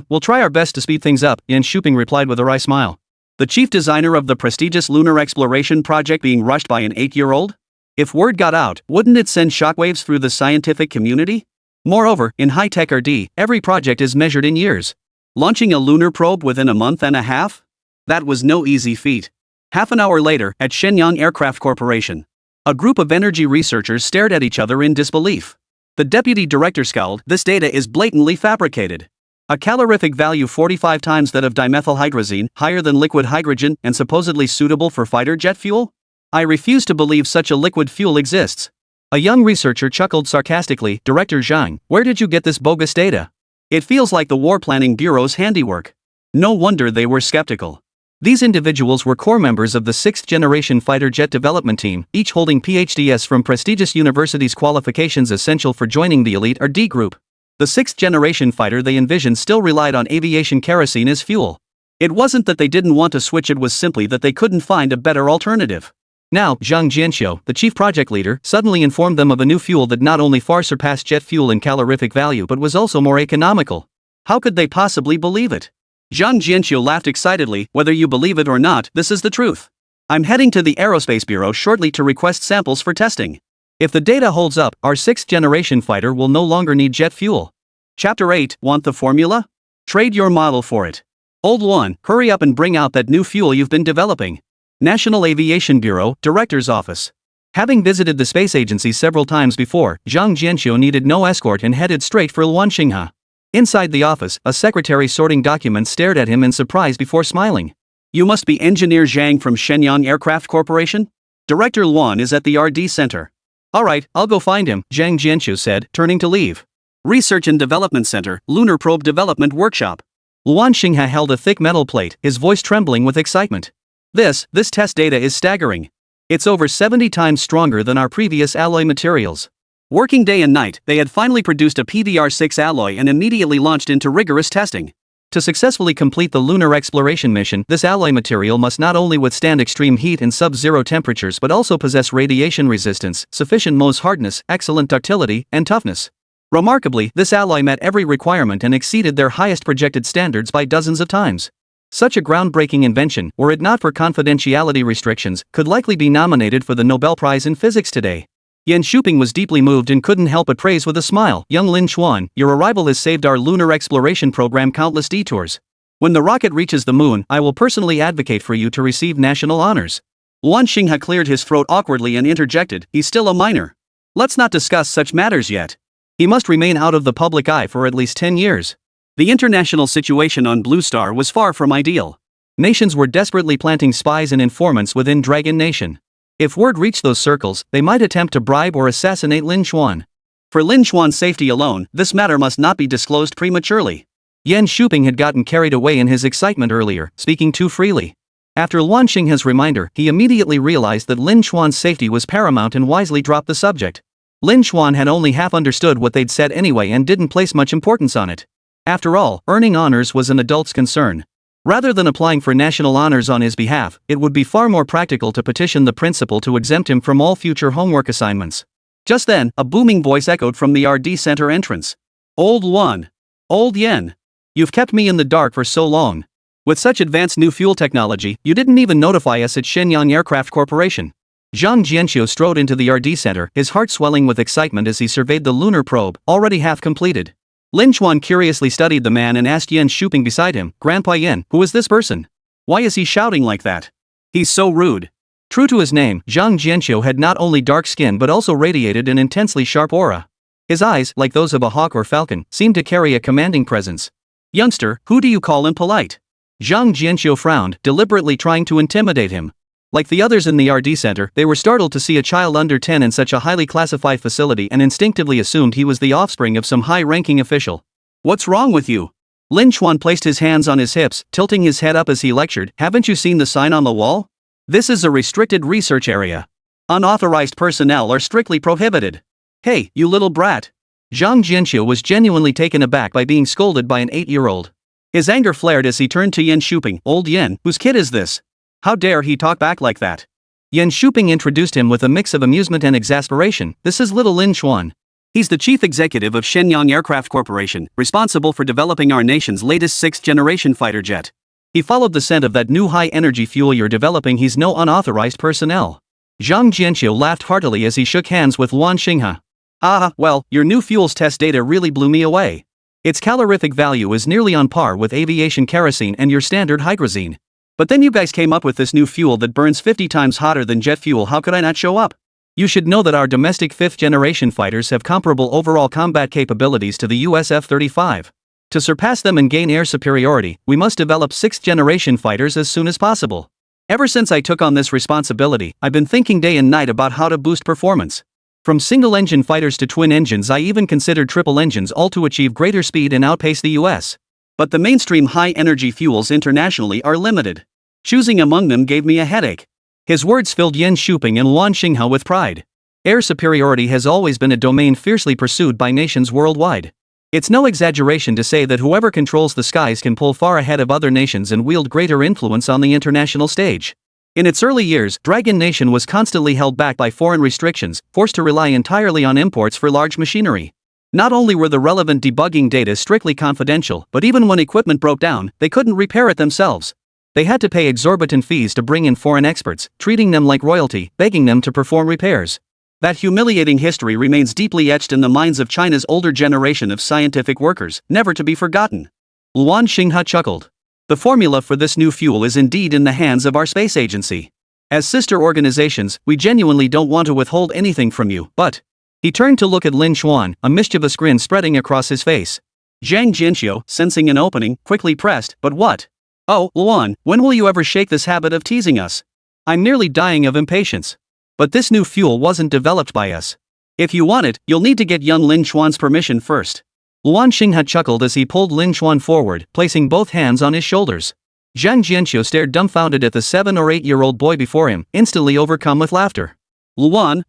We'll try our best to speed things up," Yan Shuping replied with a wry smile. The chief designer of the prestigious lunar exploration project being rushed by an 8-year-old? If word got out, wouldn't it send shockwaves through the scientific community? Moreover, in high-tech RD, every project is measured in years. Launching a lunar probe within a month and a half? That was no easy feat. Half an hour later, at Shenyang Aircraft Corporation, a group of energy researchers stared at each other in disbelief. The deputy director scowled, "This data is blatantly fabricated. A calorific value 45 times that of dimethylhydrazine, higher than liquid hydrogen, and supposedly suitable for fighter jet fuel? I refuse to believe such a liquid fuel exists." A young researcher chuckled sarcastically, "Director Zhang, where did you get this bogus data? It feels like the War Planning Bureau's handiwork." No wonder they were skeptical. These individuals were core members of the 6th-generation fighter jet development team, each holding PhDs from prestigious universities, qualifications essential for joining the elite RD group. The 6th-generation fighter they envisioned still relied on aviation kerosene as fuel. It wasn't that they didn't want to switch, it was simply that they couldn't find a better alternative. Now, Zhang Jianxiu, the chief project leader, suddenly informed them of a new fuel that not only far surpassed jet fuel in calorific value but was also more economical. How could they possibly believe it? Zhang Jianxiu laughed excitedly, "Whether you believe it or not, this is the truth. I'm heading to the Aerospace Bureau shortly to request samples for testing. If the data holds up, our 6th-generation fighter will no longer need jet fuel." Chapter 8, Want the formula? Trade your model for it. Old one, hurry up and bring out that new fuel you've been developing. National Aviation Bureau, Director's Office. Having visited the space agency several times before, Zhang Jianxiu needed no escort and headed straight for Luanxinghe. Inside the office, a secretary sorting documents stared at him in surprise before smiling. "You must be Engineer Zhang from Shenyang Aircraft Corporation? Director Luan is at the RD Center." "Alright, I'll go find him," Zhang Jianxiu said, turning to leave. Research and Development Center, Lunar Probe Development Workshop. Luan Xinghe held a thick metal plate, his voice trembling with excitement. This test data is staggering. It's over 70 times stronger than our previous alloy materials." Working day and night, they had finally produced a PDR6 alloy and immediately launched into rigorous testing. To successfully complete the lunar exploration mission, this alloy material must not only withstand extreme heat and sub-zero temperatures but also possess radiation resistance, sufficient Mohs hardness, excellent ductility, and toughness. Remarkably, this alloy met every requirement and exceeded their highest projected standards by dozens of times. Such a groundbreaking invention, were it not for confidentiality restrictions, could likely be nominated for the Nobel Prize in Physics today. Yan Shuping was deeply moved and couldn't help but praise with a smile, "Young Lin Xuan, your arrival has saved our lunar exploration program countless detours. When the rocket reaches the moon, I will personally advocate for you to receive national honors." Luan Xinghe cleared his throat awkwardly and interjected, "He's still a minor. Let's not discuss such matters yet. He must remain out of the public eye for at least 10 years. The international situation on Blue Star was far from ideal. Nations were desperately planting spies and informants within Dragon Nation. If word reached those circles, they might attempt to bribe or assassinate Lin Xuan. For Lin Xuan's safety alone, this matter must not be disclosed prematurely." Yan Shuping had gotten carried away in his excitement earlier, speaking too freely. After Luan Xinghe's reminder, he immediately realized that Lin Xuan's safety was paramount and wisely dropped the subject. Lin Xuan had only half understood what they'd said anyway and didn't place much importance on it. After all, earning honors was an adult's concern. Rather than applying for national honors on his behalf, it would be far more practical to petition the principal to exempt him from all future homework assignments. Just then, a booming voice echoed from the RD Center entrance. "Old Luan. Old Yen. You've kept me in the dark for so long. With such advanced new fuel technology, you didn't even notify us at Shenyang Aircraft Corporation." Zhang Jianxiu strode into the RD Center, his heart swelling with excitement as he surveyed the lunar probe, already half completed. Lin Xuan curiously studied the man and asked Yan Shuping beside him, "Grandpa Yan, who is this person? Why is he shouting like that? He's so rude." True to his name, Zhang Jianxiu had not only dark skin but also radiated an intensely sharp aura. His eyes, like those of a hawk or falcon, seemed to carry a commanding presence. "Youngster, who do you call impolite?" Zhang Jianxiu frowned, deliberately trying to intimidate him. Like the others in the RD Center, they were startled to see a child under 10 in such a highly classified facility and instinctively assumed he was the offspring of some high-ranking official. "What's wrong with you?" Lin Xuan placed his hands on his hips, tilting his head up as he lectured, "Haven't you seen the sign on the wall? This is a restricted research area. Unauthorized personnel are strictly prohibited." "Hey, you little brat." Zhang Jianxiu was genuinely taken aback by being scolded by an 8-year-old. His anger flared as he turned to Yan Shuping, "Old Yen, whose kid is this? How dare he talk back like that?" Yan Shuping introduced him with a mix of amusement and exasperation. This is little Lin Xuan. He's the chief executive of Shenyang Aircraft Corporation, responsible for developing our nation's latest sixth-generation fighter jet. He followed the scent of that new high-energy fuel you're developing. He's no unauthorized personnel. Zhang Jianqiu laughed heartily as he shook hands with Luan Xinghe. Well, your new fuel's test data really blew me away. Its calorific value is nearly on par with aviation kerosene and your standard hydrazine. But then you guys came up with this new fuel that burns 50 times hotter than jet fuel. How could I not show up? You should know that our domestic fifth-generation fighters have comparable overall combat capabilities to the US F-35. To surpass them and gain air superiority, we must develop sixth-generation fighters as soon as possible. Ever since I took on this responsibility, I've been thinking day and night about how to boost performance. From single-engine fighters to twin engines, I even considered triple engines, all to achieve greater speed and outpace the US. But the mainstream high-energy fuels internationally are limited. Choosing among them gave me a headache. His words filled Yan Shuping and Luan Xinghe with pride. Air superiority has always been a domain fiercely pursued by nations worldwide. It's no exaggeration to say that whoever controls the skies can pull far ahead of other nations and wield greater influence on the international stage. In its early years, Dragon Nation was constantly held back by foreign restrictions, forced to rely entirely on imports for large machinery. Not only were the relevant debugging data strictly confidential, but even when equipment broke down, they couldn't repair it themselves. They had to pay exorbitant fees to bring in foreign experts, treating them like royalty, begging them to perform repairs. That humiliating history remains deeply etched in the minds of China's older generation of scientific workers, never to be forgotten. Luan Xinghe chuckled. The formula for this new fuel is indeed in the hands of our space agency. As sister organizations, we genuinely don't want to withhold anything from you, but... He turned to look at Lin Xuan, a mischievous grin spreading across his face. Zhang Jianqiu, sensing an opening, quickly pressed, but what? Oh, Luan, when will you ever shake this habit of teasing us? I'm nearly dying of impatience. But this new fuel wasn't developed by us. If you want it, you'll need to get young Lin Xuan's permission first. Luan Xinghe chuckled as he pulled Lin Xuan forward, placing both hands on his shoulders. Zhang Jianqiu stared dumbfounded at the 7 or 8-year-old boy before him, instantly overcome with laughter. Luan,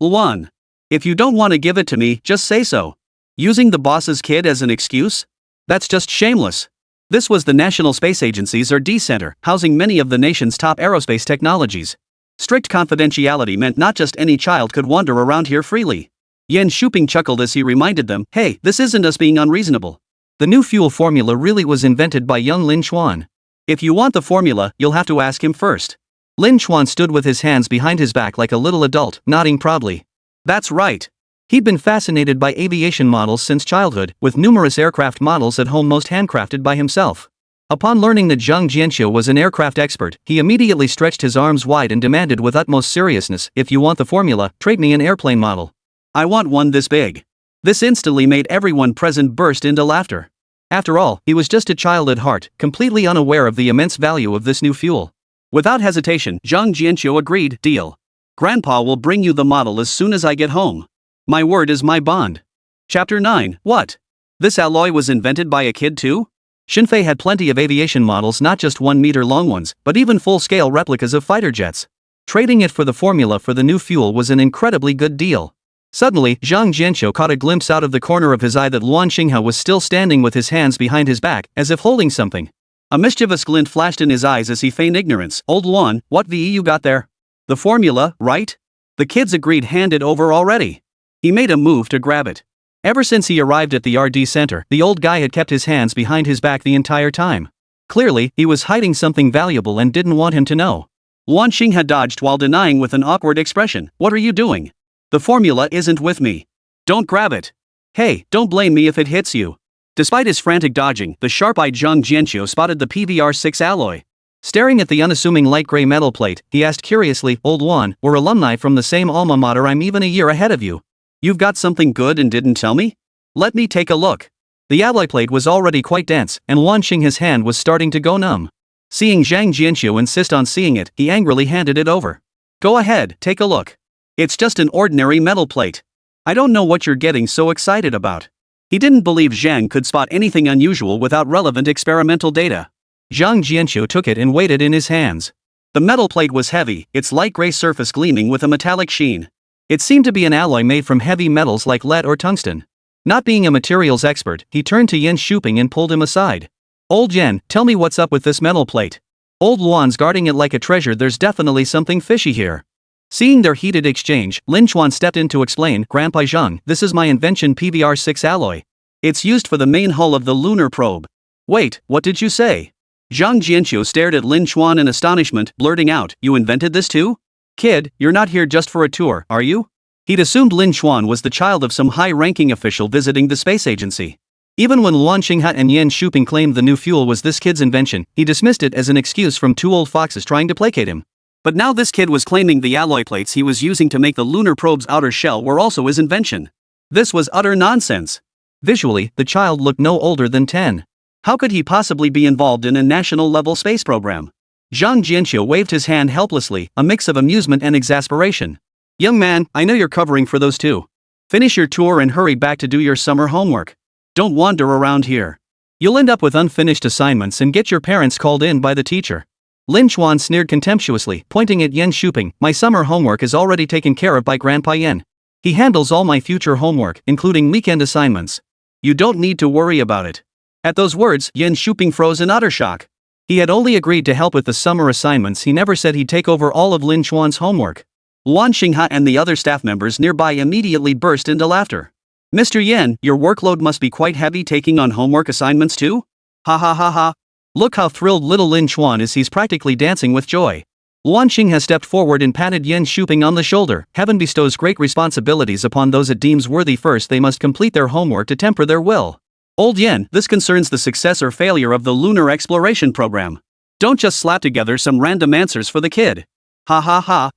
if you don't want to give it to me, just say so. Using the boss's kid as an excuse? That's just shameless. This was the National Space Agency's R&D center, housing many of the nation's top aerospace technologies. Strict confidentiality meant not just any child could wander around here freely. Yan Shuping chuckled as he reminded them, hey, this isn't us being unreasonable. The new fuel formula really was invented by young Lin Xuan. If you want the formula, you'll have to ask him first. Lin Xuan stood with his hands behind his back like a little adult, nodding proudly. That's right. He'd been fascinated by aviation models since childhood, with numerous aircraft models at home, most handcrafted by himself. Upon learning that Zhang Jianqiu was an aircraft expert, he immediately stretched his arms wide and demanded with utmost seriousness, if you want the formula, trade me an airplane model. I want one this big. This instantly made everyone present burst into laughter. After all, he was just a child at heart, completely unaware of the immense value of this new fuel. Without hesitation, Zhang Jianqiu agreed, deal. Grandpa will bring you the model as soon as I get home. My word is my bond. Chapter 9, what? This alloy was invented by a kid too? Xinfei had plenty of aviation models, not just 1-meter-long ones, but even full-scale replicas of fighter jets. Trading it for the formula for the new fuel was an incredibly good deal. Suddenly, Zhang Jianqiu caught a glimpse out of the corner of his eye that Luan Xinghe was still standing with his hands behind his back, as if holding something. A mischievous glint flashed in his eyes as he feigned ignorance. Old Luan, what VE you got there? The formula, right? The kids agreed, hand it over already. He made a move to grab it. Ever since he arrived at the R&D center, the old guy had kept his hands behind his back the entire time. Clearly, he was hiding something valuable and didn't want him to know. Luan Xinghe dodged while denying with an awkward expression. What are you doing? The formula isn't with me. Don't grab it. Hey, don't blame me if it hits you. Despite his frantic dodging, the sharp-eyed Zhang Jianqiu spotted the PVR-6 alloy. Staring at the unassuming light gray metal plate, he asked curiously, Old Luan, we're alumni from the same alma mater. I'm even a year ahead of you. You've got something good and didn't tell me? Let me take a look. The alloy plate was already quite dense, and Luan Xinghe's hand was starting to go numb. Seeing Zhang Jianqiu insist on seeing it, he angrily handed it over. Go ahead, take a look. It's just an ordinary metal plate. I don't know what you're getting so excited about. He didn't believe Zhang could spot anything unusual without relevant experimental data. Zhang Jianqiu took it and weighed it in his hands. The metal plate was heavy, its light gray surface gleaming with a metallic sheen. It seemed to be an alloy made from heavy metals like lead or tungsten. Not being a materials expert, he turned to Yan Shuping and pulled him aside. Old Yan, tell me what's up with this metal plate. Old Luan's guarding it like a treasure. There's definitely something fishy here. Seeing their heated exchange, Lin Chuan stepped in to explain, Grandpa Zhang, this is my invention PVR6 alloy. It's used for the main hull of the lunar probe. Wait, what did you say? Zhang Jianqiu stared at Lin Chuan in astonishment, blurting out, you invented this too? Kid, you're not here just for a tour, are you? He'd assumed Lin Chuan was the child of some high-ranking official visiting the space agency. Even when Luan Xinghe and Yan Shuping claimed the new fuel was this kid's invention, he dismissed it as an excuse from two old foxes trying to placate him. But now this kid was claiming the alloy plates he was using to make the lunar probe's outer shell were also his invention. This was utter nonsense. Visually, the child looked no older than 10. How could he possibly be involved in a national-level space program? Zhang Jianqiu waved his hand helplessly, a mix of amusement and exasperation. Young man, I know you're covering for those two. Finish your tour and hurry back to do your summer homework. Don't wander around here. You'll end up with unfinished assignments and get your parents called in by the teacher. Lin Chuan sneered contemptuously, pointing at Yan Shuping, my summer homework is already taken care of by Grandpa Yan. He handles all my future homework, including weekend assignments. You don't need to worry about it. At those words, Yan Shuping froze in utter shock. He had only agreed to help with the summer assignments, he never said he'd take over all of Lin Chuan's homework. Luan Xinghe and the other staff members nearby immediately burst into laughter. Mr. Yan, your workload must be quite heavy taking on homework assignments too? Ha ha ha ha. Look how thrilled little Lin Chuan is, he's practically dancing with joy. Luan Xinghe stepped forward and patted Yan Shuping on the shoulder. Heaven bestows great responsibilities upon those it deems worthy. First they must complete their homework to temper their will. Old Yan, this concerns the success or failure of the lunar exploration program. Don't just slap together some random answers for the kid. Ha ha ha.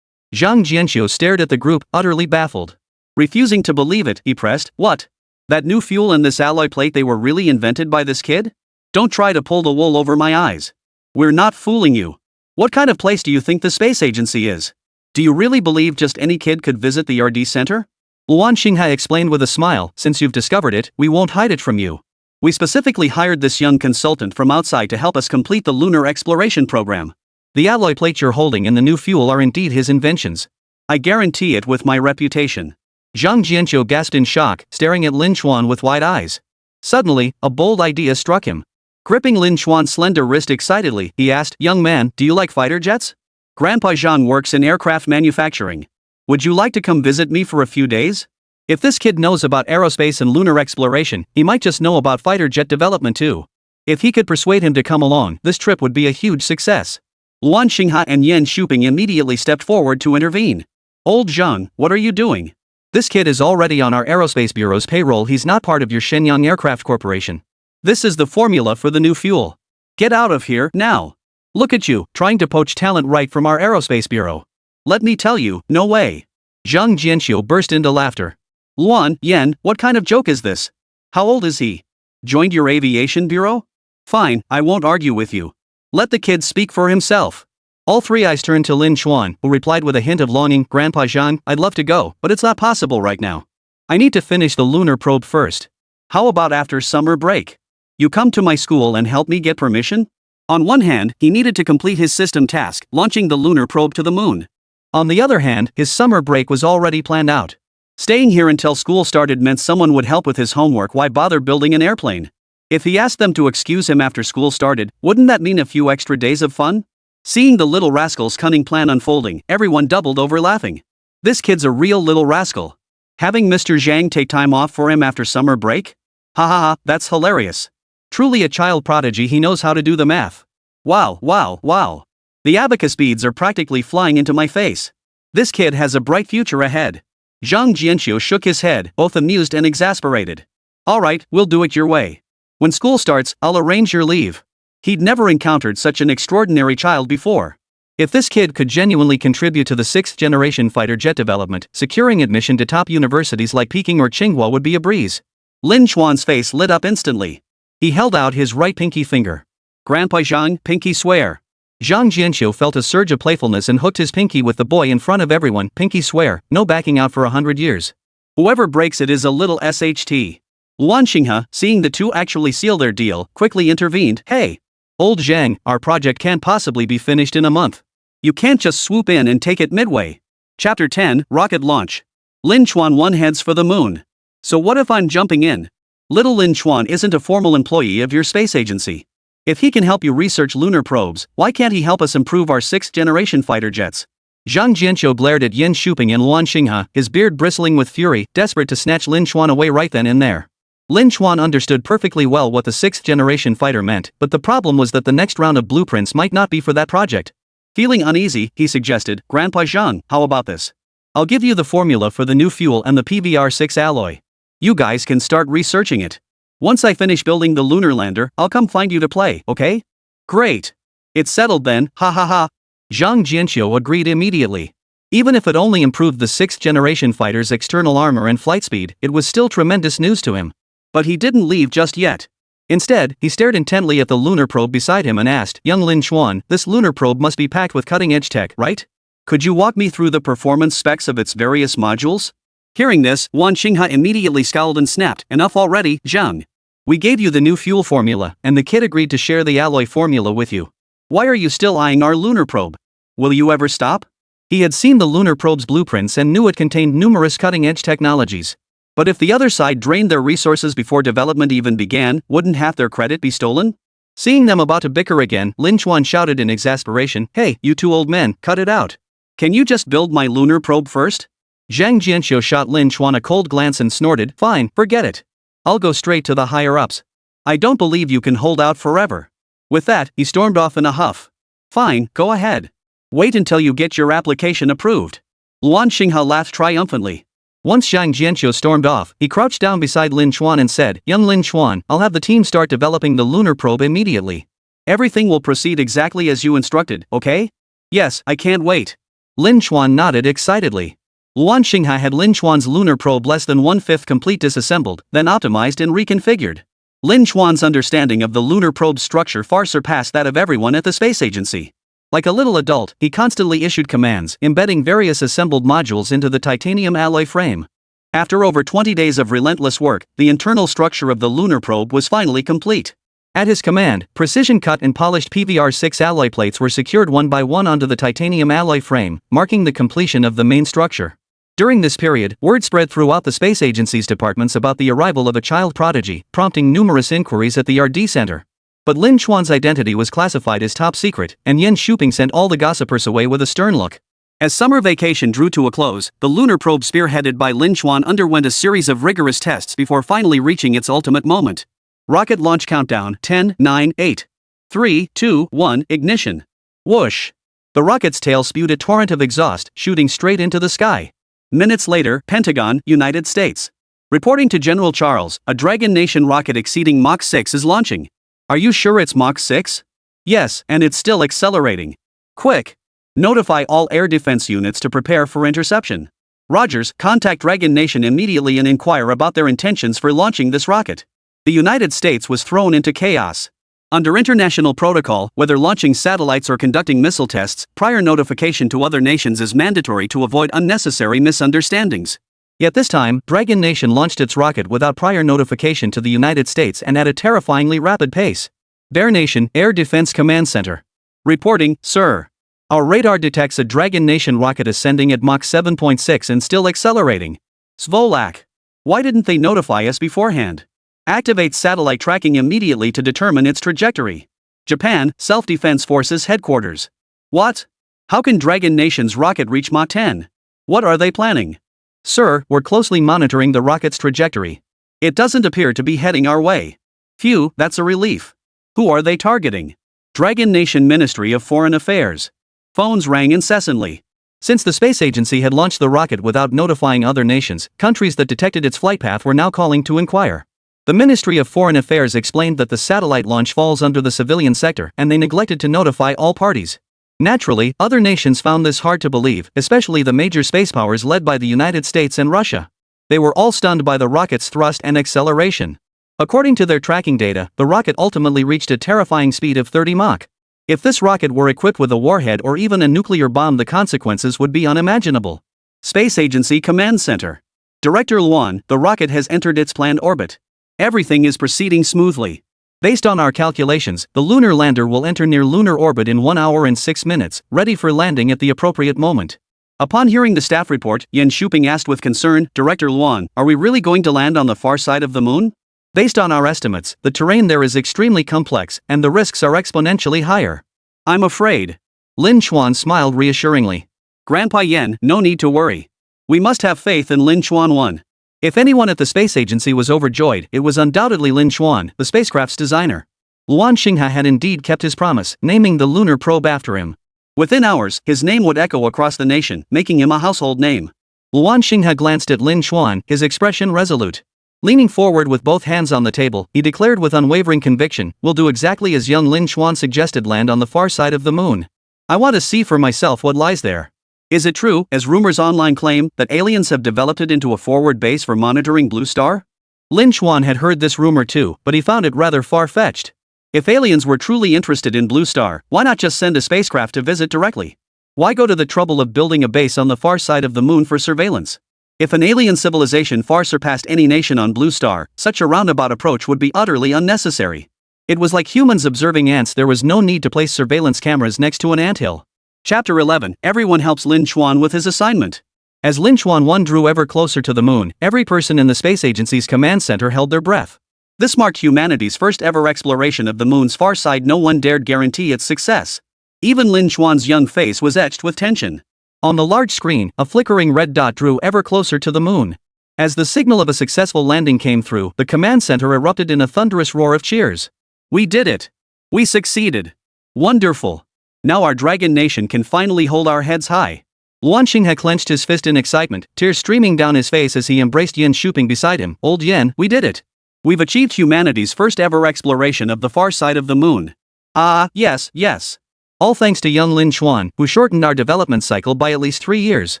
Zhang Jianqiu stared at the group, utterly baffled. Refusing to believe it, he pressed, what? That new fuel and this alloy plate, they were really invented by this kid? Don't try to pull the wool over my eyes. We're not fooling you. What kind of place do you think the space agency is? Do you really believe just any kid could visit the RD center? Luan Xinghe explained with a smile, since you've discovered it, we won't hide it from you. We specifically hired this young consultant from outside to help us complete the lunar exploration program. The alloy plate you're holding and the new fuel are indeed his inventions. I guarantee it with my reputation. Zhang Jianqiu gasped in shock, staring at Lin Chuan with wide eyes. Suddenly, a bold idea struck him. Gripping Lin Chuan's slender wrist excitedly, he asked, young man, do you like fighter jets? Grandpa Zhang works in aircraft manufacturing. Would you like to come visit me for a few days? If this kid knows about aerospace and lunar exploration, he might just know about fighter jet development too. If he could persuade him to come along, this trip would be a huge success. Luan Xinghe and Yan Shuping immediately stepped forward to intervene. Old Zhang, what are you doing? This kid is already on our aerospace bureau's payroll, he's not part of your Shenyang Aircraft Corporation. This is the formula for the new fuel. Get out of here, now. Look at you, trying to poach talent right from our aerospace bureau. Let me tell you, no way. Zhang Jianqiu burst into laughter. Luan, Yan, what kind of joke is this? How old is he? Joined your aviation bureau? Fine, I won't argue with you. Let the kid speak for himself. All three eyes turned to Lin Chuan, who replied with a hint of longing, Grandpa Zhang, I'd love to go, but it's not possible right now. I need to finish the lunar probe first. How about after summer break? You come to my school and help me get permission? On one hand, he needed to complete his system task, launching the lunar probe to the moon. On the other hand, his summer break was already planned out. Staying here until school started meant someone would help with his homework. Why bother building an airplane? If he asked them to excuse him after school started, wouldn't that mean a few extra days of fun? Seeing the little rascal's cunning plan unfolding, everyone doubled over laughing. This kid's a real little rascal. Having Mr. Zhang take time off for him after summer break? Ha ha ha, that's hilarious. Truly a child prodigy, he knows how to do the math. Wow, wow, wow. The abacus beads are practically flying into my face. This kid has a bright future ahead. Zhang Jianqiu shook his head, both amused and exasperated. Alright, we'll do it your way. When school starts, I'll arrange your leave. He'd never encountered such an extraordinary child before. If this kid could genuinely contribute to the 6th-generation fighter jet development, securing admission to top universities like Peking or Tsinghua would be a breeze. Lin Chuan's face lit up instantly. He held out his right pinky finger. Grandpa Zhang, pinky swear. Zhang Jianqiu felt a surge of playfulness and hooked his pinky with the boy in front of everyone. Pinky swear, no backing out for 100 years. Whoever breaks it is a little SHT. Luan Xinghe, seeing the two actually seal their deal, quickly intervened. Hey! Old Zhang, our project can't possibly be finished in a month. You can't just swoop in and take it midway. Chapter 10, Rocket Launch. Lin Chuan heads for the moon. So what if I'm jumping in? Little Lin Chuan isn't a formal employee of your space agency. If he can help you research lunar probes, why can't he help us improve our 6th-generation fighter jets? Zhang Jianqiu glared at Yin Shuping and Luan Xinghe, his beard bristling with fury, desperate to snatch Lin Xuan away right then and there. Lin Xuan understood perfectly well what the 6th-generation fighter meant, but the problem was that the next round of blueprints might not be for that project. Feeling uneasy, he suggested, "Grandpa Zhang, how about this? I'll give you the formula for the new fuel and the PVR6 alloy. You guys can start researching it. Once I finish building the lunar lander, I'll come find you to play, okay?" "Great. It's settled then, ha ha ha." Zhang Jianqiu agreed immediately. Even if it only improved the 6th-generation fighter's external armor and flight speed, it was still tremendous news to him. But he didn't leave just yet. Instead, he stared intently at the lunar probe beside him and asked, "Young Lin Xuan, this lunar probe must be packed with cutting-edge tech, right? Could you walk me through the performance specs of its various modules?" Hearing this, Luan Xinghe immediately scowled and snapped, "Enough already, Zhang. We gave you the new fuel formula, and the kid agreed to share the alloy formula with you. Why are you still eyeing our lunar probe? Will you ever stop?" He had seen the lunar probe's blueprints and knew it contained numerous cutting-edge technologies. But if the other side drained their resources before development even began, wouldn't half their credit be stolen? Seeing them about to bicker again, Lin Xuan shouted in exasperation, "Hey, you two old men, cut it out. Can you just build my lunar probe first?" Zhang Jianqiu shot Lin Xuan a cold glance and snorted, "Fine, forget it. I'll go straight to the higher-ups. I don't believe you can hold out forever." With that, he stormed off in a huff. "Fine, go ahead. Wait until you get your application approved." Luan Xinghe laughed triumphantly. Once Zhang Jianqiu stormed off, he crouched down beside Lin Xuan and said, "Young Lin Xuan, I'll have the team start developing the lunar probe immediately. Everything will proceed exactly as you instructed, okay?" "Yes, I can't wait." Lin Xuan nodded excitedly. Luan Xinghe had Lin Xuan's lunar probe less than 1/5 complete disassembled, then optimized and reconfigured. Lin Xuan's understanding of the lunar probe's structure far surpassed that of everyone at the space agency. Like a little adult, he constantly issued commands, embedding various assembled modules into the titanium alloy frame. After over 20 days of relentless work, the internal structure of the lunar probe was finally complete. At his command, precision-cut and polished PVR6 alloy plates were secured one by one onto the titanium alloy frame, marking the completion of the main structure. During this period, word spread throughout the space agency's departments about the arrival of a child prodigy, prompting numerous inquiries at the R&D center. But Lin Xuan's identity was classified as top secret, and Yin Shuping sent all the gossipers away with a stern look. As summer vacation drew to a close, the lunar probe spearheaded by Lin Xuan underwent a series of rigorous tests before finally reaching its ultimate moment. Rocket launch countdown: 10, 9, 8, 3, 2, 1, ignition. Whoosh! The rocket's tail spewed a torrent of exhaust, shooting straight into the sky. Minutes later, Pentagon, United States. Reporting to General Charles, a Dragon Nation rocket exceeding Mach 6 is launching. Are you sure it's Mach 6? Yes, and it's still accelerating. Quick! Notify all air defense units to prepare for interception. Rogers, contact Dragon Nation immediately and inquire about their intentions for launching this rocket. The United States was thrown into chaos. Under international protocol, whether launching satellites or conducting missile tests, prior notification to other nations is mandatory to avoid unnecessary misunderstandings. Yet this time, Dragon Nation launched its rocket without prior notification to the United States and at a terrifyingly rapid pace. Bear Nation, Air Defense Command Center. Reporting, sir. Our radar detects a Dragon Nation rocket ascending at Mach 7.6 and still accelerating. Svolak. Why didn't they notify us beforehand? Activate satellite tracking immediately to determine its trajectory. Japan, Self-Defense Forces Headquarters. What? How can Dragon Nation's rocket reach Mach 10? What are they planning? Sir, we're closely monitoring the rocket's trajectory. It doesn't appear to be heading our way. Phew, that's a relief. Who are they targeting? Dragon Nation Ministry of Foreign Affairs. Phones rang incessantly. Since the space agency had launched the rocket without notifying other nations, countries that detected its flight path were now calling to inquire. The Ministry of Foreign Affairs explained that the satellite launch falls under the civilian sector and they neglected to notify all parties. Naturally, other nations found this hard to believe, especially the major space powers led by the United States and Russia. They were all stunned by the rocket's thrust and acceleration. According to their tracking data, the rocket ultimately reached a terrifying speed of 30 Mach. If this rocket were equipped with a warhead or even a nuclear bomb, the consequences would be unimaginable. Space Agency Command Center. Director Luan, the rocket has entered its planned orbit. Everything is proceeding smoothly. Based on our calculations, the lunar lander will enter near lunar orbit in 1 hour and 6 minutes, ready for landing at the appropriate moment. Upon hearing the staff report, Yin Shuping asked with concern, Director Luan, are we really going to land on the far side of the moon? Based on our estimates, the terrain there is extremely complex, and the risks are exponentially higher. I'm afraid. Lin Xuan smiled reassuringly. Grandpa Yen, no need to worry. We must have faith in Lin Chuan 1. If anyone at the space agency was overjoyed, it was undoubtedly Lin Chuan, the spacecraft's designer. Luan Xinghe had indeed kept his promise, naming the lunar probe after him. Within hours, his name would echo across the nation, making him a household name. Luan Xinghe glanced at Lin Chuan, his expression resolute. Leaning forward with both hands on the table, he declared with unwavering conviction, "We'll do exactly as young Lin Chuan suggested, land on the far side of the moon. I want to see for myself what lies there." Is it true, as rumors online claim, that aliens have developed it into a forward base for monitoring Blue Star? Lin Chuan had heard this rumor too, but he found it rather far-fetched. If aliens were truly interested in Blue Star, why not just send a spacecraft to visit directly? Why go to the trouble of building a base on the far side of the moon for surveillance? If an alien civilization far surpassed any nation on Blue Star, such a roundabout approach would be utterly unnecessary. It was like humans observing ants. There was no need to place surveillance cameras next to an anthill. Chapter 11. Everyone helps Lin Chuan with his assignment. As Lin Chuan 1 drew ever closer to the moon, every person in the space agency's command center held their breath. This marked humanity's first ever exploration of the moon's far side. No one dared guarantee its success. Even Lin Chuan's young face was etched with tension. On the large screen, a flickering red dot drew ever closer to the moon. As the signal of a successful landing came through, the command center erupted in a thunderous roar of cheers. "We did it! We succeeded! Wonderful! Now our dragon nation can finally hold our heads high." Luan Xinghe clenched his fist in excitement, tears streaming down his face as he embraced Yen Shuping beside him. "Old Yen, we did it! We've achieved humanity's first ever exploration of the far side of the moon. Ah, yes, yes. All thanks to young Lin Chuan, who shortened our development cycle by at least 3 years.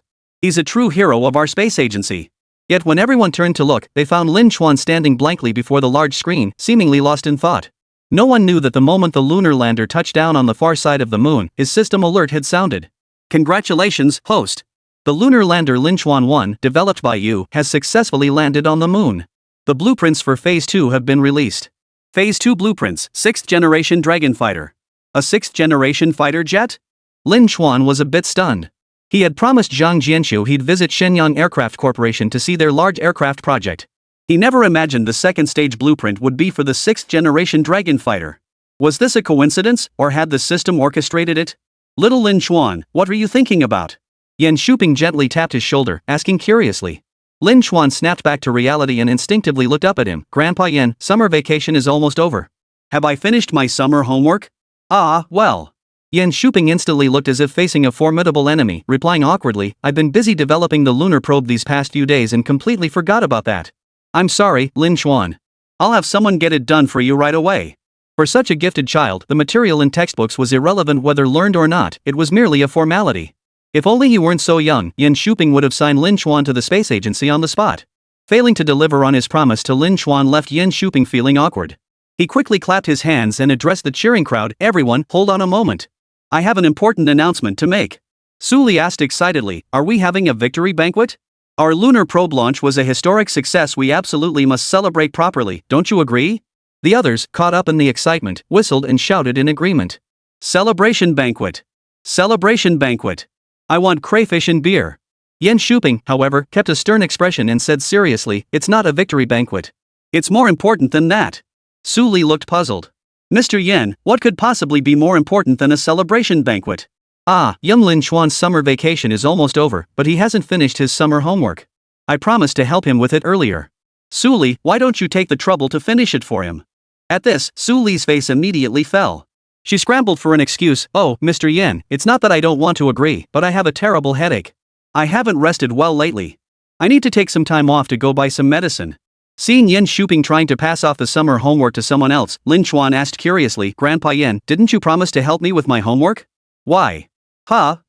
He's a true hero of our space agency." Yet when everyone turned to look, they found Lin Chuan standing blankly before the large screen, seemingly lost in thought. No one knew that the moment the lunar lander touched down on the far side of the moon, his system alert had sounded. "Congratulations, host. The lunar lander Lin Chuan 1, developed by you, has successfully landed on the moon. The blueprints for Phase 2 have been released. Phase 2 blueprints, 6th generation Dragon Fighter. A 6th generation fighter jet?" Lin Chuan was a bit stunned. He had promised Zhang Jianxiu he'd visit Shenyang Aircraft Corporation to see their large aircraft project. He never imagined the second stage blueprint would be for the 6th generation Dragon Fighter. Was this a coincidence, or had the system orchestrated it? "Little Lin Chuan, what are you thinking about?" Yen Shuping gently tapped his shoulder, asking curiously. Lin Chuan snapped back to reality and instinctively looked up at him. "Grandpa Yen, summer vacation is almost over. Have I finished my summer homework?" "Ah, well." Yen Shuping instantly looked as if facing a formidable enemy, replying awkwardly, "I've been busy developing the lunar probe these past few days and completely forgot about that. I'm sorry, Lin Chuan. I'll have someone get it done for you right away." For such a gifted child, the material in textbooks was irrelevant whether learned or not, it was merely a formality. If only he weren't so young, Yen Shuping would have signed Lin Chuan to the space agency on the spot. Failing to deliver on his promise to Lin Chuan left Yen Shuping feeling awkward. He quickly clapped his hands and addressed the cheering crowd. "Everyone, hold on a moment. I have an important announcement to make." Su Li asked excitedly, "Are we having a victory banquet? Our lunar probe launch was a historic success. We absolutely must celebrate properly, don't you agree?" The others, caught up in the excitement, whistled and shouted in agreement. "Celebration banquet! Celebration banquet! I want crayfish and beer." Yen Shuping, however, kept a stern expression and said seriously, "It's not a victory banquet. It's more important than that." Su Li looked puzzled. "Mr. Yen, what could possibly be more important than a celebration banquet?" "Ah, young Lin Chuan's summer vacation is almost over, but he hasn't finished his summer homework. I promised to help him with it earlier. Su Li, why don't you take the trouble to finish it for him?" At this, Su Li's face immediately fell. She scrambled for an excuse. "Oh, Mr. Yen, it's not that I don't want to agree, but I have a terrible headache. I haven't rested well lately. I need to take some time off to go buy some medicine." Seeing Yen Shuping trying to pass off the summer homework to someone else, Lin Chuan asked curiously, "Grandpa Yen, didn't you promise to help me with my homework?" "Why? Ha.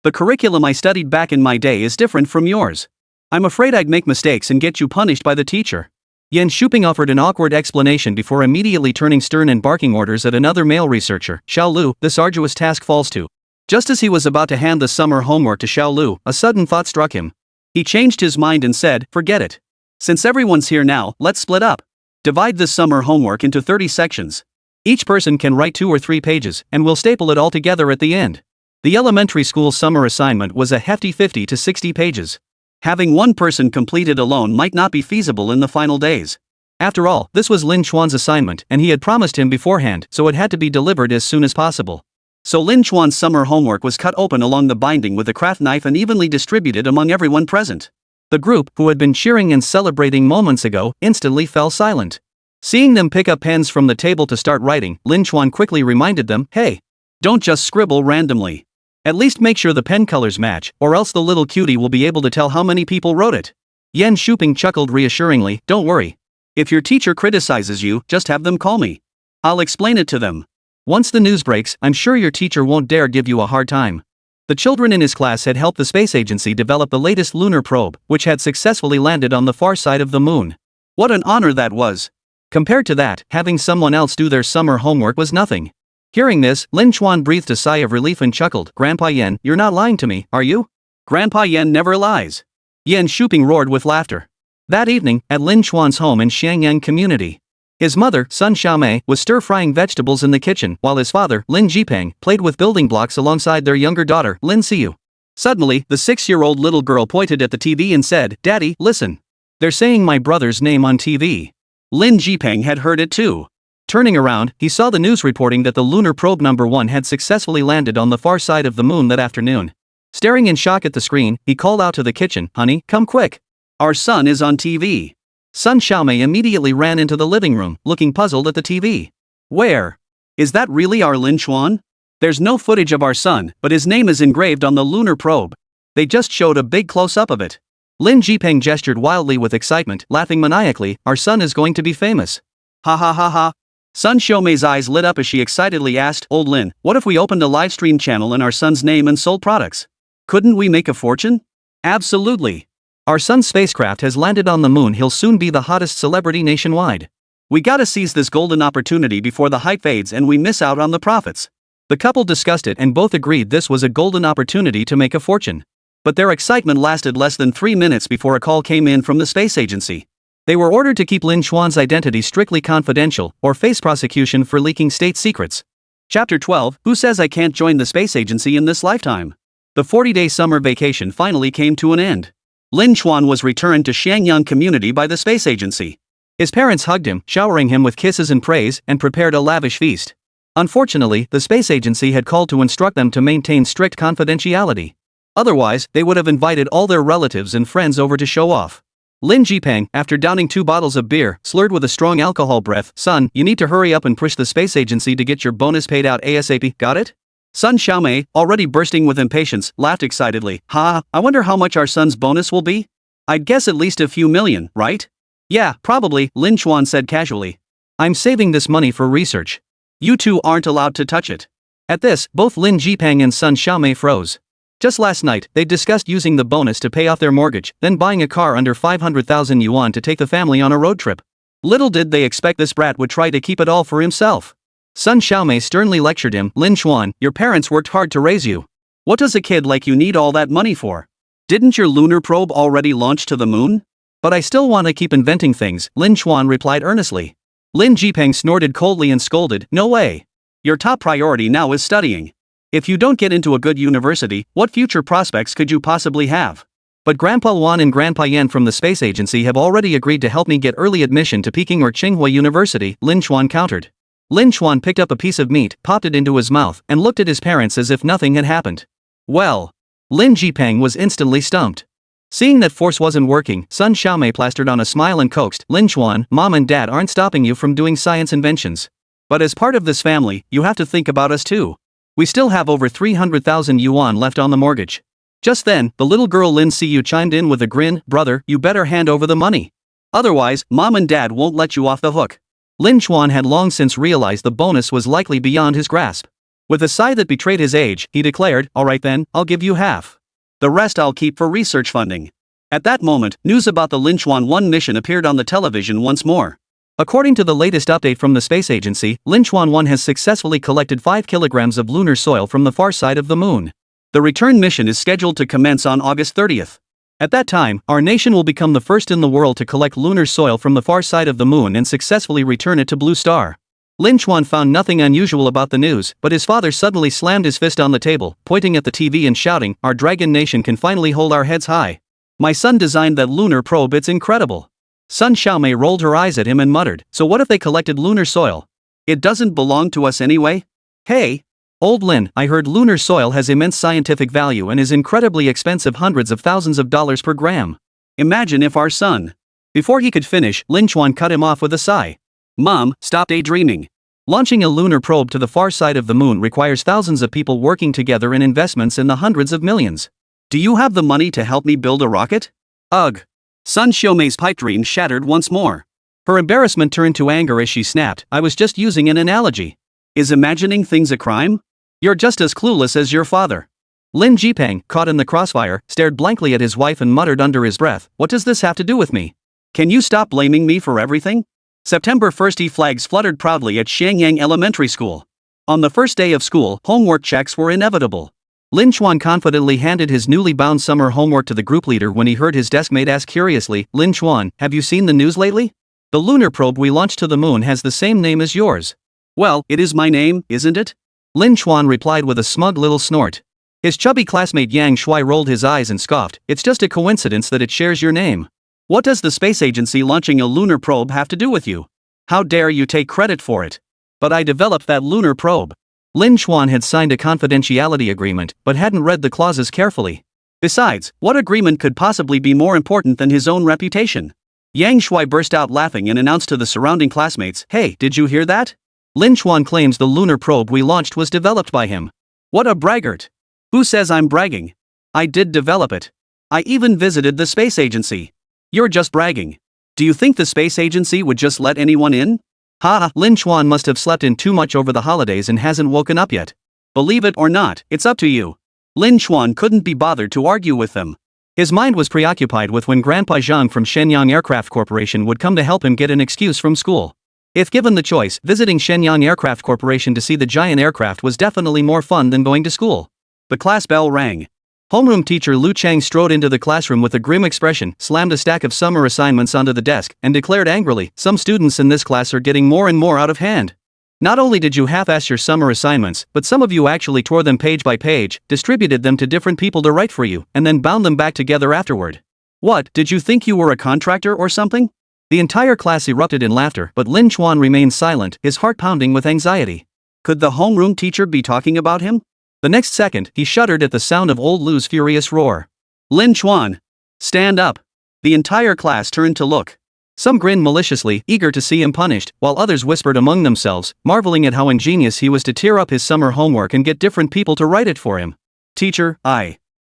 The curriculum I studied back in my day is different from yours. I'm afraid I'd make mistakes and get you punished by the teacher." Yen Shuping offered an awkward explanation before immediately turning stern and barking orders at another male researcher. "Xiao Lu, this arduous task falls to." Just as he was about to hand the summer homework to Xiao Lu, a sudden thought struck him. He changed his mind and said, "Forget it. Since everyone's here now, let's split up. Divide this summer homework into 30 sections. Each person can write 2 or 3 pages, and we'll staple it all together at the end." The elementary school summer assignment was a hefty 50 to 60 pages. Having one person complete it alone might not be feasible in the final days. After all, this was Lin Chuan's assignment, and he had promised him beforehand, so it had to be delivered as soon as possible. So Lin Chuan's summer homework was cut open along the binding with a craft knife and evenly distributed among everyone present. The group, who had been cheering and celebrating moments ago, instantly fell silent. Seeing them pick up pens from the table to start writing, Lin Chuan quickly reminded them, "Hey, don't just scribble randomly. At least make sure the pen colors match, or else the little cutie will be able to tell how many people wrote it." Yan Shuping chuckled reassuringly, "Don't worry. If your teacher criticizes you, just have them call me. I'll explain it to them. Once the news breaks, I'm sure your teacher won't dare give you a hard time." The children in his class had helped the space agency develop the latest lunar probe, which had successfully landed on the far side of the moon. What an honor that was! Compared to that, having someone else do their summer homework was nothing. Hearing this, Lin Chuan breathed a sigh of relief and chuckled, "Grandpa Yan, you're not lying to me, are you?" "Grandpa Yan never lies." Yan Shuping roared with laughter. That evening, at Lin Chuan's home in Xiangyang Community, his mother, Sun Xiaomei, was stir-frying vegetables in the kitchen, while his father, Lin Jipeng, played with building blocks alongside their younger daughter, Lin Xiu. Suddenly, the 6-year-old little girl pointed at the TV and said, "Daddy, listen. They're saying my brother's name on TV." Lin Jipeng had heard it too. Turning around, he saw the news reporting that the lunar probe number 1 had successfully landed on the far side of the moon that afternoon. Staring in shock at the screen, he called out to the kitchen, "Honey, come quick. Our son is on TV." Sun Xiaomei immediately ran into the living room, looking puzzled at the TV. "Where? Is that really our Lin Chuan? There's no footage of our son, but his name is engraved on the lunar probe. They just showed a big close-up of it." Lin Jipeng gestured wildly with excitement, laughing maniacally, "Our son is going to be famous." "Ha ha ha ha." Sun Xiaomei's eyes lit up as she excitedly asked, "Old Lin, what if we opened a live stream channel in our son's name and sold products? Couldn't we make a fortune?" "Absolutely. Our son's spacecraft has landed on the moon. He'll soon be the hottest celebrity nationwide. We gotta seize this golden opportunity before the hype fades and we miss out on the profits." The couple discussed it and both agreed this was a golden opportunity to make a fortune. But their excitement lasted less than 3 minutes before a call came in from the space agency. They were ordered to keep Lin Chuan's identity strictly confidential, or face prosecution for leaking state secrets. Chapter 12, Who Says I Can't Join the Space Agency in This Lifetime? The 40-day summer vacation finally came to an end. Lin Chuan was returned to Xiangyang Community by the space agency. His parents hugged him, showering him with kisses and praise, and prepared a lavish feast. Unfortunately, the space agency had called to instruct them to maintain strict confidentiality. Otherwise, they would have invited all their relatives and friends over to show off. Lin Jipeng, after downing 2 bottles of beer, slurred with a strong alcohol breath, "Son, you need to hurry up and push the space agency to get your bonus paid out ASAP, got it?" Sun Xiaomei, already bursting with impatience, laughed excitedly, "Ha, I wonder how much our son's bonus will be? I'd guess at least a few million, right?" "Yeah, probably," Lin Chuan said casually. "I'm saving this money for research. You two aren't allowed to touch it." At this, both Lin Jipeng and Sun Xiaomei froze. Just last night, they discussed using the bonus to pay off their mortgage, then buying a car under 500,000 yuan to take the family on a road trip. Little did they expect this brat would try to keep it all for himself. Sun Xiaomei sternly lectured him, "Lin Chuan, your parents worked hard to raise you. What does a kid like you need all that money for? Didn't your lunar probe already launch to the moon?" "But I still want to keep inventing things," Lin Chuan replied earnestly. Lin Jipeng snorted coldly and scolded, "No way. Your top priority now is studying. If you don't get into a good university, what future prospects could you possibly have?" "But Grandpa Wan and Grandpa Yan from the space agency have already agreed to help me get early admission to Peking or Tsinghua University," Lin Chuan countered. Lin Chuan picked up a piece of meat, popped it into his mouth, and looked at his parents as if nothing had happened. Well, Lin Jipeng was instantly stumped. Seeing that force wasn't working, Sun Xiaomei plastered on a smile and coaxed, "Lin Chuan, Mom and Dad aren't stopping you from doing science inventions. But as part of this family, you have to think about us too. We still have over 300,000 yuan left on the mortgage." Just then, the little girl Lin Xiu chimed in with a grin, "Brother, you better hand over the money. Otherwise, Mom and Dad won't let you off the hook." Lin Chuan had long since realized the bonus was likely beyond his grasp. With a sigh that betrayed his age, he declared, "All right then, I'll give you half. The rest I'll keep for research funding." At that moment, news about the Lin Chuan 1 mission appeared on the television once more. According to the latest update from the space agency, Lin Chuan 1 has successfully collected 5 kilograms of lunar soil from the far side of the moon. The return mission is scheduled to commence on August 30th. At that time, our nation will become the first in the world to collect lunar soil from the far side of the moon and successfully return it to Blue Star. Lin Chuan found nothing unusual about the news, but his father suddenly slammed his fist on the table, pointing at the TV and shouting, "Our dragon nation can finally hold our heads high. My son designed that lunar probe, it's incredible." Sun Xiaomei rolled her eyes at him and muttered, "So what if they collected lunar soil? It doesn't belong to us anyway?" "Hey, Old Lin, I heard lunar soil has immense scientific value and is incredibly expensive, hundreds of thousands of dollars per gram. Imagine if our son. Before he could finish, Lin Chuan cut him off with a sigh. Mom, stop daydreaming. Launching a lunar probe to the far side of the moon requires thousands of people working together and investments in the hundreds of millions. Do you have the money to help me build a rocket? Ugh. Sun Xiaomei's pipe dream shattered once more. Her embarrassment turned to anger as she snapped, I was just using an analogy. Is imagining things a crime? You're just as clueless as your father. Lin Jipang, caught in the crossfire, stared blankly at his wife and muttered under his breath, what does this have to do with me? Can you stop blaming me for everything? September 1st, flags fluttered proudly at Xiangyang Elementary School. On the first day of school, homework checks were inevitable. Lin Chuan confidently handed his newly bound summer homework to the group leader when he heard his deskmate ask curiously, Lin Chuan, have you seen the news lately? The lunar probe we launched to the moon has the same name as yours. Well, it is my name, isn't it? Lin Chuan replied with a smug little snort. His chubby classmate Yang Shui rolled his eyes and scoffed, it's just a coincidence that it shares your name. What does the space agency launching a lunar probe have to do with you? How dare you take credit for it? But I developed that lunar probe. Lin Chuan had signed a confidentiality agreement, but hadn't read the clauses carefully. Besides, what agreement could possibly be more important than his own reputation? Yang Shui burst out laughing and announced to the surrounding classmates, hey, did you hear that? Lin Chuan claims the lunar probe we launched was developed by him. What a braggart! Who says I'm bragging? I did develop it. I even visited the space agency. You're just bragging. Do you think the space agency would just let anyone in? Ha, Lin Chuan must have slept in too much over the holidays and hasn't woken up yet. Believe it or not, it's up to you. Lin Chuan couldn't be bothered to argue with them. His mind was preoccupied with when Grandpa Zhang from Shenyang Aircraft Corporation would come to help him get an excuse from school. If given the choice, visiting Shenyang Aircraft Corporation to see the giant aircraft was definitely more fun than going to school. The class bell rang. Homeroom teacher Lu Chang strode into the classroom with a grim expression, slammed a stack of summer assignments onto the desk, and declared angrily, some students in this class are getting more and more out of hand. Not only did you half-ass your summer assignments, but some of you actually tore them page by page, distributed them to different people to write for you, and then bound them back together afterward. What, did you think you were a contractor or something? The entire class erupted in laughter, but Lin Chuan remained silent, his heart pounding with anxiety. Could the homeroom teacher be talking about him? The next second, he shuddered at the sound of old Lu's furious roar. Lin Chuan! Stand up! The entire class turned to look. Some grinned maliciously, eager to see him punished, while others whispered among themselves, marveling at how ingenious he was to tear up his summer homework and get different people to write it for him. Teacher,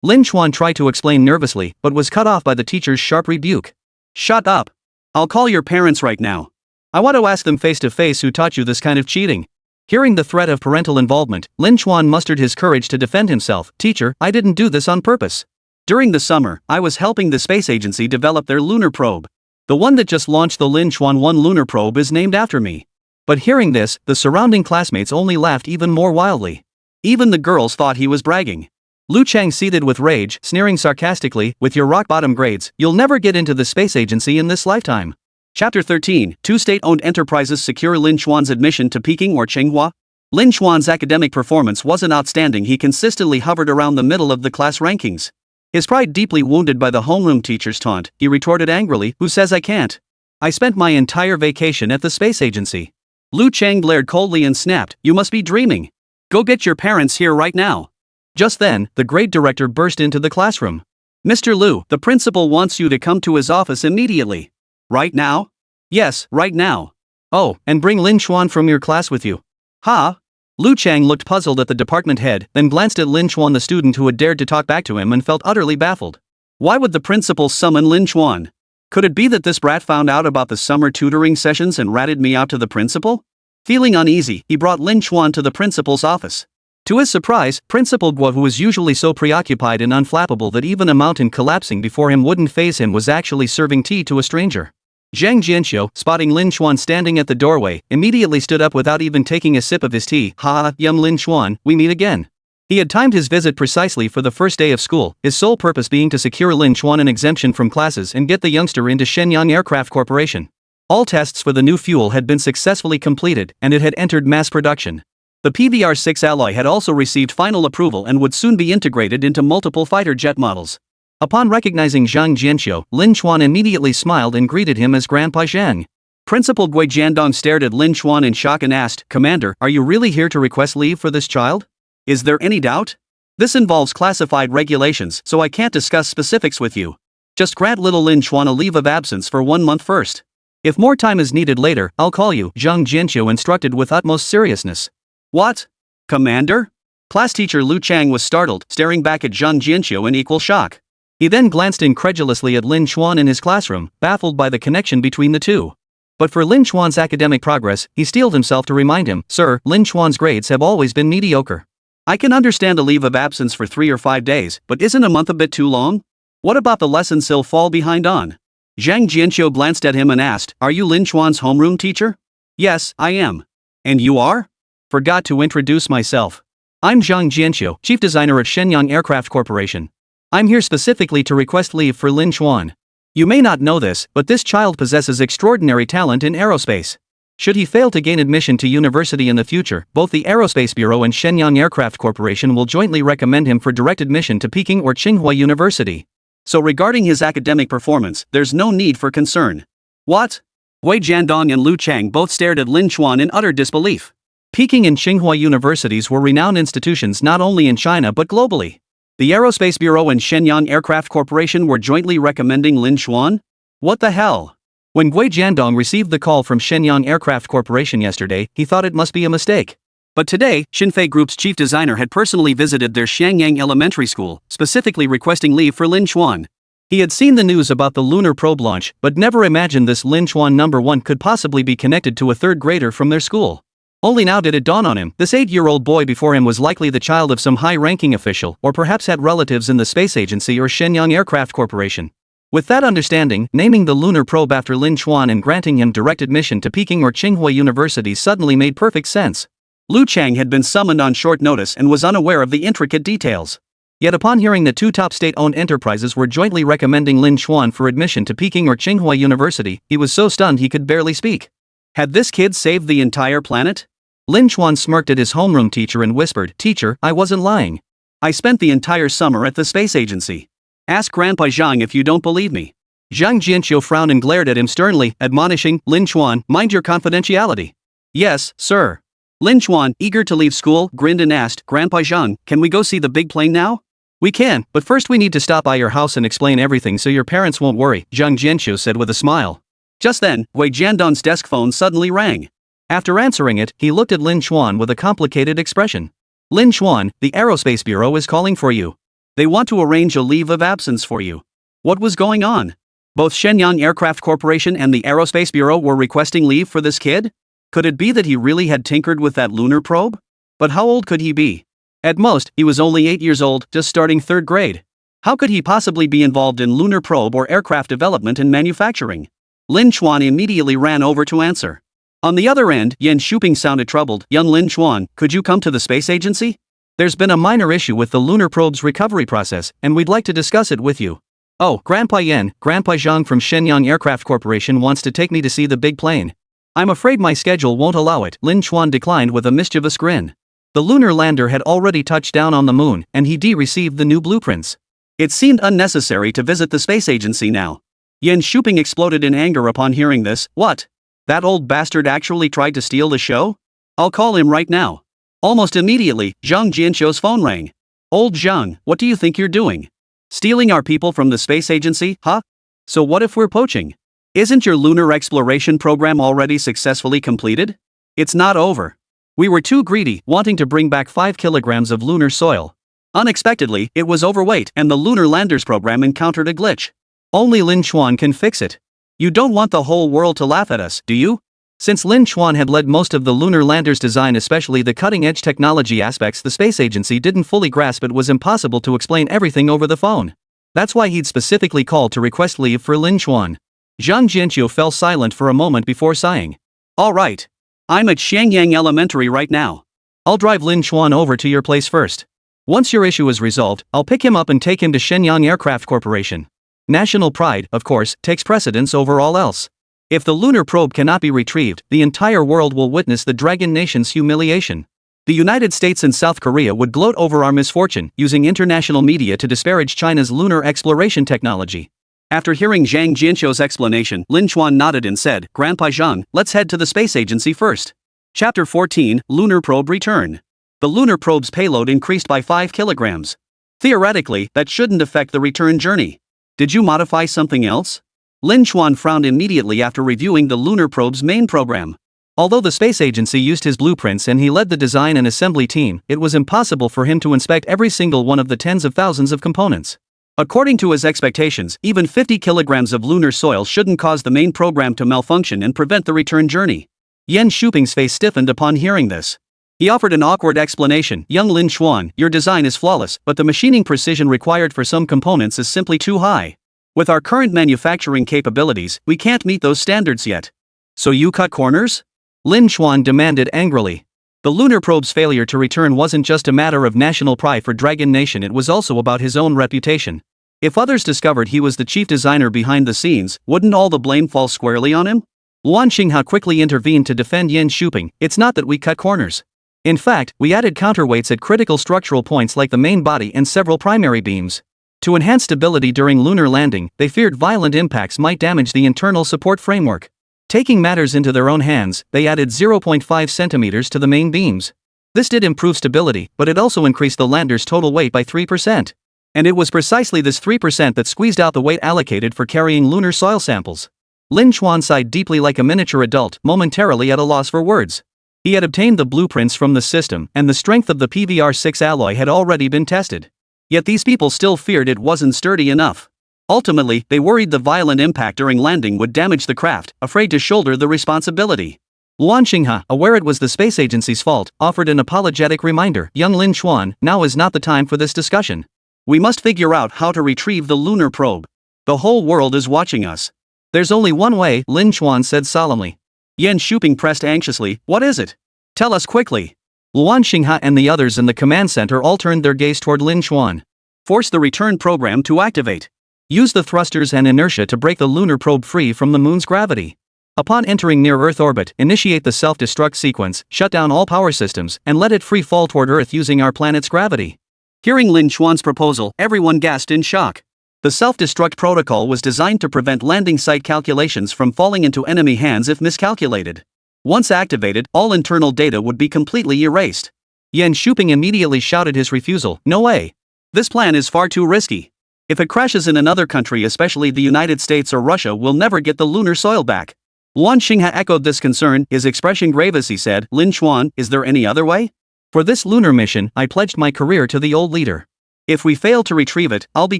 Lin Chuan tried to explain nervously, but was cut off by the teacher's sharp rebuke. Shut up! I'll call your parents right now. I want to ask them face to face who taught you this kind of cheating. Hearing the threat of parental involvement, Lin Chuan mustered his courage to defend himself. Teacher, I didn't do this on purpose. During the summer, I was helping the space agency develop their lunar probe. The one that just launched the Lin Chuan 1 lunar probe is named after me. But hearing this, the surrounding classmates only laughed even more wildly. Even the girls thought he was bragging. Lu Chang seethed with rage, sneering sarcastically, with your rock-bottom grades, you'll never get into the space agency in this lifetime. Chapter 13, Two state-owned enterprises secure Lin Chuan's admission to Peking or Tsinghua. Lin Chuan's academic performance wasn't outstanding. He consistently hovered around the middle of the class rankings. His pride deeply wounded by the homeroom teacher's taunt, he retorted angrily, who says I can't? I spent my entire vacation at the space agency. Lu Chang glared coldly and snapped, you must be dreaming. Go get your parents here right now. Just then, the grade director burst into the classroom. Mr. Lu, the principal wants you to come to his office immediately. Right now? Yes, right now. Oh, and bring Lin Chuan from your class with you. Ha? Lu Chang looked puzzled at the department head, then glanced at Lin Chuan, the student who had dared to talk back to him, and felt utterly baffled. Why would the principal summon Lin Chuan? Could it be that this brat found out about the summer tutoring sessions and ratted me out to the principal? Feeling uneasy, he brought Lin Chuan to the principal's office. To his surprise, Principal Guo, who was usually so preoccupied and unflappable that even a mountain collapsing before him wouldn't faze him, was actually serving tea to a stranger. Zhang Jianxiu, spotting Lin Chuan standing at the doorway, immediately stood up without even taking a sip of his tea. Ha, yum, Lin Chuan, we meet again. He had timed his visit precisely for the first day of school, his sole purpose being to secure Lin Chuan an exemption from classes and get the youngster into Shenyang Aircraft Corporation. All tests for the new fuel had been successfully completed, and it had entered mass production. The PVR-6 alloy had also received final approval and would soon be integrated into multiple fighter jet models. Upon recognizing Zhang Jianxiu, Lin Chuan immediately smiled and greeted him as Grandpa Zhang. Principal Gui Jiandong stared at Lin Chuan in shock and asked, Commander, are you really here to request leave for this child? Is there any doubt? This involves classified regulations, so I can't discuss specifics with you. Just grant little Lin Chuan a leave of absence for 1 month first. If more time is needed later, I'll call you, Zhang Jianqiu instructed with utmost seriousness. What? Commander? Class teacher Lu Chang was startled, staring back at Zhang Jianqiu in equal shock. He then glanced incredulously at Lin Chuan in his classroom, baffled by the connection between the two. But for Lin Chuan's academic progress, he steeled himself to remind him, Sir, Lin Chuan's grades have always been mediocre. I can understand a leave of absence for 3 or 5 days, but isn't a month a bit too long? What about the lessons he'll fall behind on? Zhang Jianqiu glanced at him and asked, Are you Lin Chuan's homeroom teacher? Yes, I am. And you are? Forgot to introduce myself. I'm Zhang Jianqiu, chief designer at Shenyang Aircraft Corporation. I'm here specifically to request leave for Lin Chuan. You may not know this, but this child possesses extraordinary talent in aerospace. Should he fail to gain admission to university in the future, both the Aerospace Bureau and Shenyang Aircraft Corporation will jointly recommend him for direct admission to Peking or Tsinghua University. So regarding his academic performance, there's no need for concern. What? Wei Jiandong and Lu Chang both stared at Lin Chuan in utter disbelief. Peking and Tsinghua universities were renowned institutions not only in China but globally. The Aerospace Bureau and Shenyang Aircraft Corporation were jointly recommending Lin Chuan? What the hell? When Wei Jiandong received the call from Shenyang Aircraft Corporation yesterday, he thought it must be a mistake. But today, Xinfei Group's chief designer had personally visited their Xiangyang Elementary School, specifically requesting leave for Lin Chuan. He had seen the news about the lunar probe launch, but never imagined this Lin Chuan #1 could possibly be connected to a third grader from their school. Only now did it dawn on him, this 8-year-old boy before him was likely the child of some high-ranking official, or perhaps had relatives in the space agency or Shenyang Aircraft Corporation. With that understanding, naming the lunar probe after Lin Chuan and granting him direct admission to Peking or Tsinghua University suddenly made perfect sense. Lu Chang had been summoned on short notice and was unaware of the intricate details. Yet upon hearing the two top state-owned enterprises were jointly recommending Lin Chuan for admission to Peking or Tsinghua University, he was so stunned he could barely speak. Had this kid saved the entire planet? Lin Chuan smirked at his homeroom teacher and whispered, Teacher, I wasn't lying. I spent the entire summer at the space agency. Ask Grandpa Zhang if you don't believe me. Zhang Jianqiu frowned and glared at him sternly, admonishing, Lin Chuan, mind your confidentiality. Yes, sir. Lin Chuan, eager to leave school, grinned and asked, Grandpa Zhang, can we go see the big plane now? We can, but first we need to stop by your house and explain everything so your parents won't worry, Zhang Jianqiu said with a smile. Just then, Wei Jiandong's desk phone suddenly rang. After answering it, he looked at Lin Chuan with a complicated expression. Lin Chuan, the Aerospace Bureau is calling for you. They want to arrange a leave of absence for you. What was going on? Both Shenyang Aircraft Corporation and the Aerospace Bureau were requesting leave for this kid? Could it be that he really had tinkered with that lunar probe? But how old could he be? At most, he was only 8 years old, just starting 3rd grade. How could he possibly be involved in lunar probe or aircraft development and manufacturing? Lin Chuan immediately ran over to answer. On the other end, Yan Shuping sounded troubled. Young Lin Chuan, could you come to the space agency? There's been a minor issue with the lunar probe's recovery process, and we'd like to discuss it with you. Oh, Grandpa Yan, Grandpa Zhang from Shenyang Aircraft Corporation wants to take me to see the big plane. I'm afraid my schedule won't allow it, Lin Chuan declined with a mischievous grin. The lunar lander had already touched down on the moon, and he received the new blueprints. It seemed unnecessary to visit the space agency now. Yan Shuping exploded in anger upon hearing this. What? That old bastard actually tried to steal the show? I'll call him right now. Almost immediately, Zhang Jianqiu's phone rang. Old Zhang, what do you think you're doing? Stealing our people from the space agency, huh? So what if we're poaching? Isn't your lunar exploration program already successfully completed? It's not over. We were too greedy, wanting to bring back 5 kilograms of lunar soil. Unexpectedly, it was overweight and the lunar landers program encountered a glitch. Only Lin Chuan can fix it. You don't want the whole world to laugh at us, do you? Since Lin Chuan had led most of the lunar landers design, especially the cutting-edge technology aspects, the space agency didn't fully grasp. It was impossible to explain everything over the phone. That's why he'd specifically called to request leave for Lin Chuan. Zhang Jianqiu fell silent for a moment before sighing. All right. I'm at Xiangyang Elementary right now. I'll drive Lin Chuan over to your place first. Once your issue is resolved, I'll pick him up and take him to Shenyang Aircraft Corporation. National pride, of course, takes precedence over all else. If the lunar probe cannot be retrieved, the entire world will witness the Dragon Nation's humiliation. The United States and South Korea would gloat over our misfortune, using international media to disparage China's lunar exploration technology. After hearing Zhang Jianqiu's explanation, Lin Chuan nodded and said, Grandpa Zhang, let's head to the space agency first. Chapter 14, Lunar Probe Return. The lunar probe's payload increased by 5 kilograms. Theoretically, that shouldn't affect the return journey. Did you modify something else? Lin Chuan frowned immediately after reviewing the lunar probe's main program. Although the space agency used his blueprints and he led the design and assembly team, it was impossible for him to inspect every single one of the tens of thousands of components. According to his expectations, even 50 kilograms of lunar soil shouldn't cause the main program to malfunction and prevent the return journey. Yan Shuping's face stiffened upon hearing this. He offered an awkward explanation. Young Lin Chuan, your design is flawless, but the machining precision required for some components is simply too high. With our current manufacturing capabilities, we can't meet those standards yet. So you cut corners? Lin Chuan demanded angrily. The lunar probe's failure to return wasn't just a matter of national pride for Dragon Nation, it was also about his own reputation. If others discovered he was the chief designer behind the scenes, wouldn't all the blame fall squarely on him? Luan Xinghe quickly intervened to defend Yan Shuping. It's not that we cut corners. In fact, we added counterweights at critical structural points like the main body and several primary beams. To enhance stability during lunar landing, they feared violent impacts might damage the internal support framework. Taking matters into their own hands, they added 0.5 centimeters to the main beams. This did improve stability, but it also increased the lander's total weight by 3%. And it was precisely this 3% that squeezed out the weight allocated for carrying lunar soil samples. Lin Chuan sighed deeply like a miniature adult, momentarily at a loss for words. He had obtained the blueprints from the system, and the strength of the PVR6 alloy had already been tested. Yet these people still feared it wasn't sturdy enough. Ultimately, they worried the violent impact during landing would damage the craft, afraid to shoulder the responsibility. Luan Xinghe, aware it was the space agency's fault, offered an apologetic reminder. Young Lin Chuan, now is not the time for this discussion. We must figure out how to retrieve the lunar probe. The whole world is watching us. There's only one way, Lin Chuan said solemnly. Yan Shuping pressed anxiously. What is it? Tell us quickly. Luan Xinghe and the others in the command center all turned their gaze toward Lin Chuan. Force the return program to activate. Use the thrusters and inertia to break the lunar probe free from the moon's gravity. Upon entering near-Earth orbit, initiate the self-destruct sequence, shut down all power systems, and let it free fall toward Earth using our planet's gravity. Hearing Lin Chuan's proposal, everyone gasped in shock. The self-destruct protocol was designed to prevent landing site calculations from falling into enemy hands if miscalculated. Once activated, all internal data would be completely erased. Yan Shuping immediately shouted his refusal. No way. This plan is far too risky. If it crashes in another country, especially the United States or Russia, we'll never get the lunar soil back. Luan Xinghe echoed this concern, his expression grave as he said, Lin Chuan, is there any other way? For this lunar mission, I pledged my career to the old leader. If we fail to retrieve it, I'll be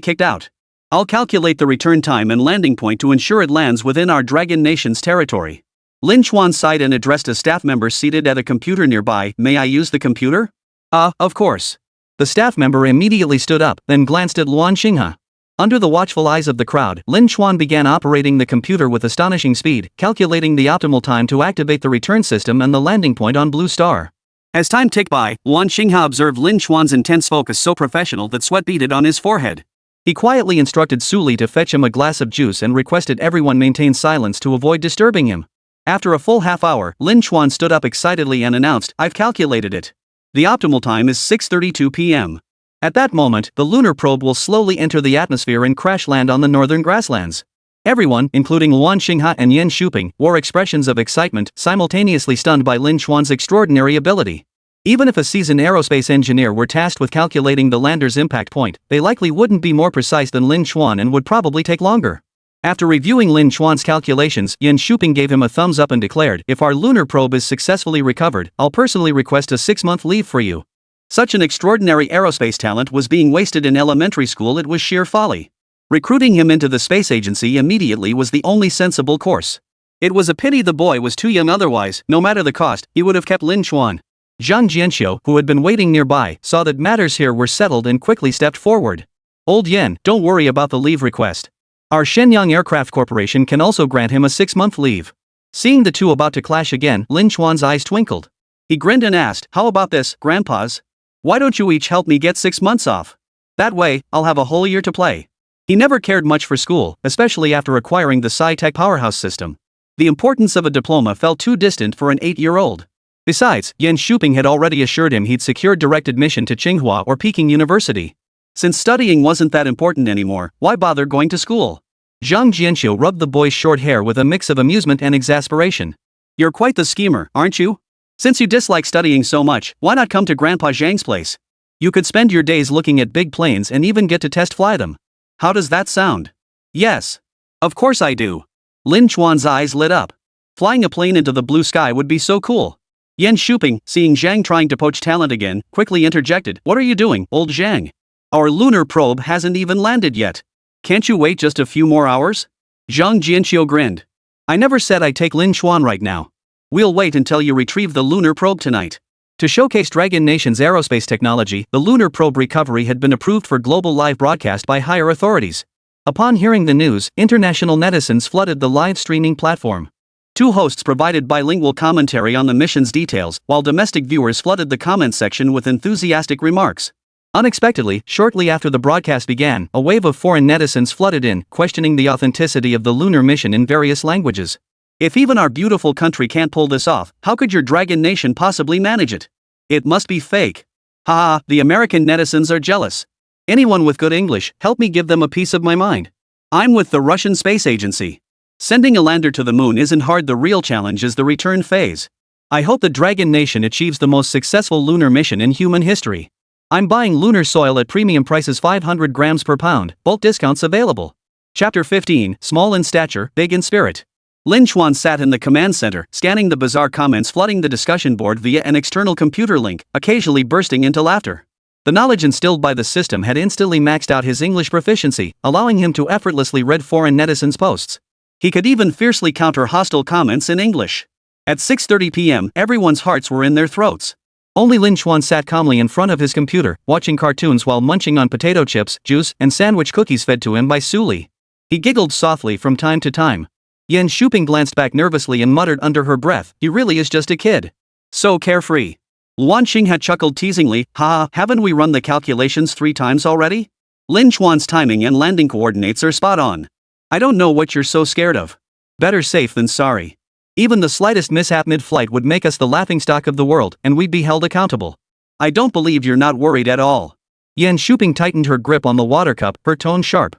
kicked out. I'll calculate the return time and landing point to ensure it lands within our Dragon Nation's territory. Lin Chuan sighed and addressed a staff member seated at a computer nearby. May I use the computer? Of course. The staff member immediately stood up, then glanced at Luan Xinghe. Under the watchful eyes of the crowd, Lin Chuan began operating the computer with astonishing speed, calculating the optimal time to activate the return system and the landing point on Blue Star. As time ticked by, Luan Xinghe observed Lin Chuan's intense focus so professional that sweat beaded on his forehead. He quietly instructed Suli to fetch him a glass of juice and requested everyone maintain silence to avoid disturbing him. After a full half hour, Lin Chuan stood up excitedly and announced, I've calculated it. The optimal time is 6:32 p.m. At that moment, the lunar probe will slowly enter the atmosphere and crash land on the northern grasslands. Everyone, including Luan Xinghe and Yan Shuping, wore expressions of excitement, simultaneously stunned by Lin Chuan's extraordinary ability. Even if a seasoned aerospace engineer were tasked with calculating the lander's impact point, they likely wouldn't be more precise than Lin Chuan and would probably take longer. After reviewing Lin Chuan's calculations, Yan Shuping gave him a thumbs up and declared, if our lunar probe is successfully recovered, I'll personally request a 6-month leave for you. Such an extraordinary aerospace talent was being wasted in elementary school, it was sheer folly. Recruiting him into the space agency immediately was the only sensible course. It was a pity the boy was too young, otherwise, no matter the cost, he would have kept Lin Chuan. Zhang Jianxiu, who had been waiting nearby, saw that matters here were settled and quickly stepped forward. Old Yan, don't worry about the leave request. Our Shenyang Aircraft Corporation can also grant him a 6-month leave. Seeing the two about to clash again, Lin Chuan's eyes twinkled. He grinned and asked, how about this, grandpas? Why don't you each help me get 6 months off? That way, I'll have a whole year to play. He never cared much for school, especially after acquiring the Sci-Tech powerhouse system. The importance of a diploma felt too distant for an 8-year-old. Besides, Yan Shuping had already assured him he'd secured direct admission to Tsinghua or Peking University. Since studying wasn't that important anymore, why bother going to school? Zhang Jianxiu rubbed the boy's short hair with a mix of amusement and exasperation. You're quite the schemer, aren't you? Since you dislike studying so much, why not come to Grandpa Zhang's place? You could spend your days looking at big planes and even get to test fly them. How does that sound? Yes. Of course I do. Lin Chuan's eyes lit up. Flying a plane into the blue sky would be so cool. Yan Shuping, seeing Zhang trying to poach talent again, quickly interjected, "What are you doing, old Zhang? Our lunar probe hasn't even landed yet. Can't you wait just a few more hours?" Zhang Jianqiu grinned. "I never said I'd take Lin Chuan right now. We'll wait until you retrieve the lunar probe tonight." To showcase Dragon Nation's aerospace technology, the lunar probe recovery had been approved for global live broadcast by higher authorities. Upon hearing the news, international netizens flooded the live streaming platform. Two hosts provided bilingual commentary on the mission's details, while domestic viewers flooded the comment section with enthusiastic remarks. Unexpectedly, shortly after the broadcast began, a wave of foreign netizens flooded in, questioning the authenticity of the lunar mission in various languages. "If even our beautiful country can't pull this off, how could your Dragon Nation possibly manage it? It must be fake. Haha, the American netizens are jealous. Anyone with good English, help me give them a piece of my mind. I'm with the Russian Space Agency. Sending a lander to the moon isn't hard, the real challenge is the return phase. I hope the Dragon Nation achieves the most successful lunar mission in human history. I'm buying lunar soil at premium prices, 500 grams per pound, bulk discounts available." Chapter 15, Small in Stature, Big in Spirit. Lin Chuan sat in the command center, scanning the bizarre comments flooding the discussion board via an external computer link, occasionally bursting into laughter. The knowledge instilled by the system had instantly maxed out his English proficiency, allowing him to effortlessly read foreign netizens' posts. He could even fiercely counter hostile comments in English. At 6:30 p.m., everyone's hearts were in their throats. Only Lin Chuan sat calmly in front of his computer, watching cartoons while munching on potato chips, juice, and sandwich cookies fed to him by Suli. He giggled softly from time to time. Yan Shuping glanced back nervously and muttered under her breath, "He really is just a kid. So carefree." Luan Xing had chuckled teasingly, "Ha, haven't we run the calculations 3 times already? Lin Chuan's timing and landing coordinates are spot on. I don't know what you're so scared of. Better safe than sorry. Even the slightest mishap mid-flight would make us the laughingstock of the world, and we'd be held accountable. I don't believe you're not worried at all." Yan Shuping tightened her grip on the water cup, her tone sharp.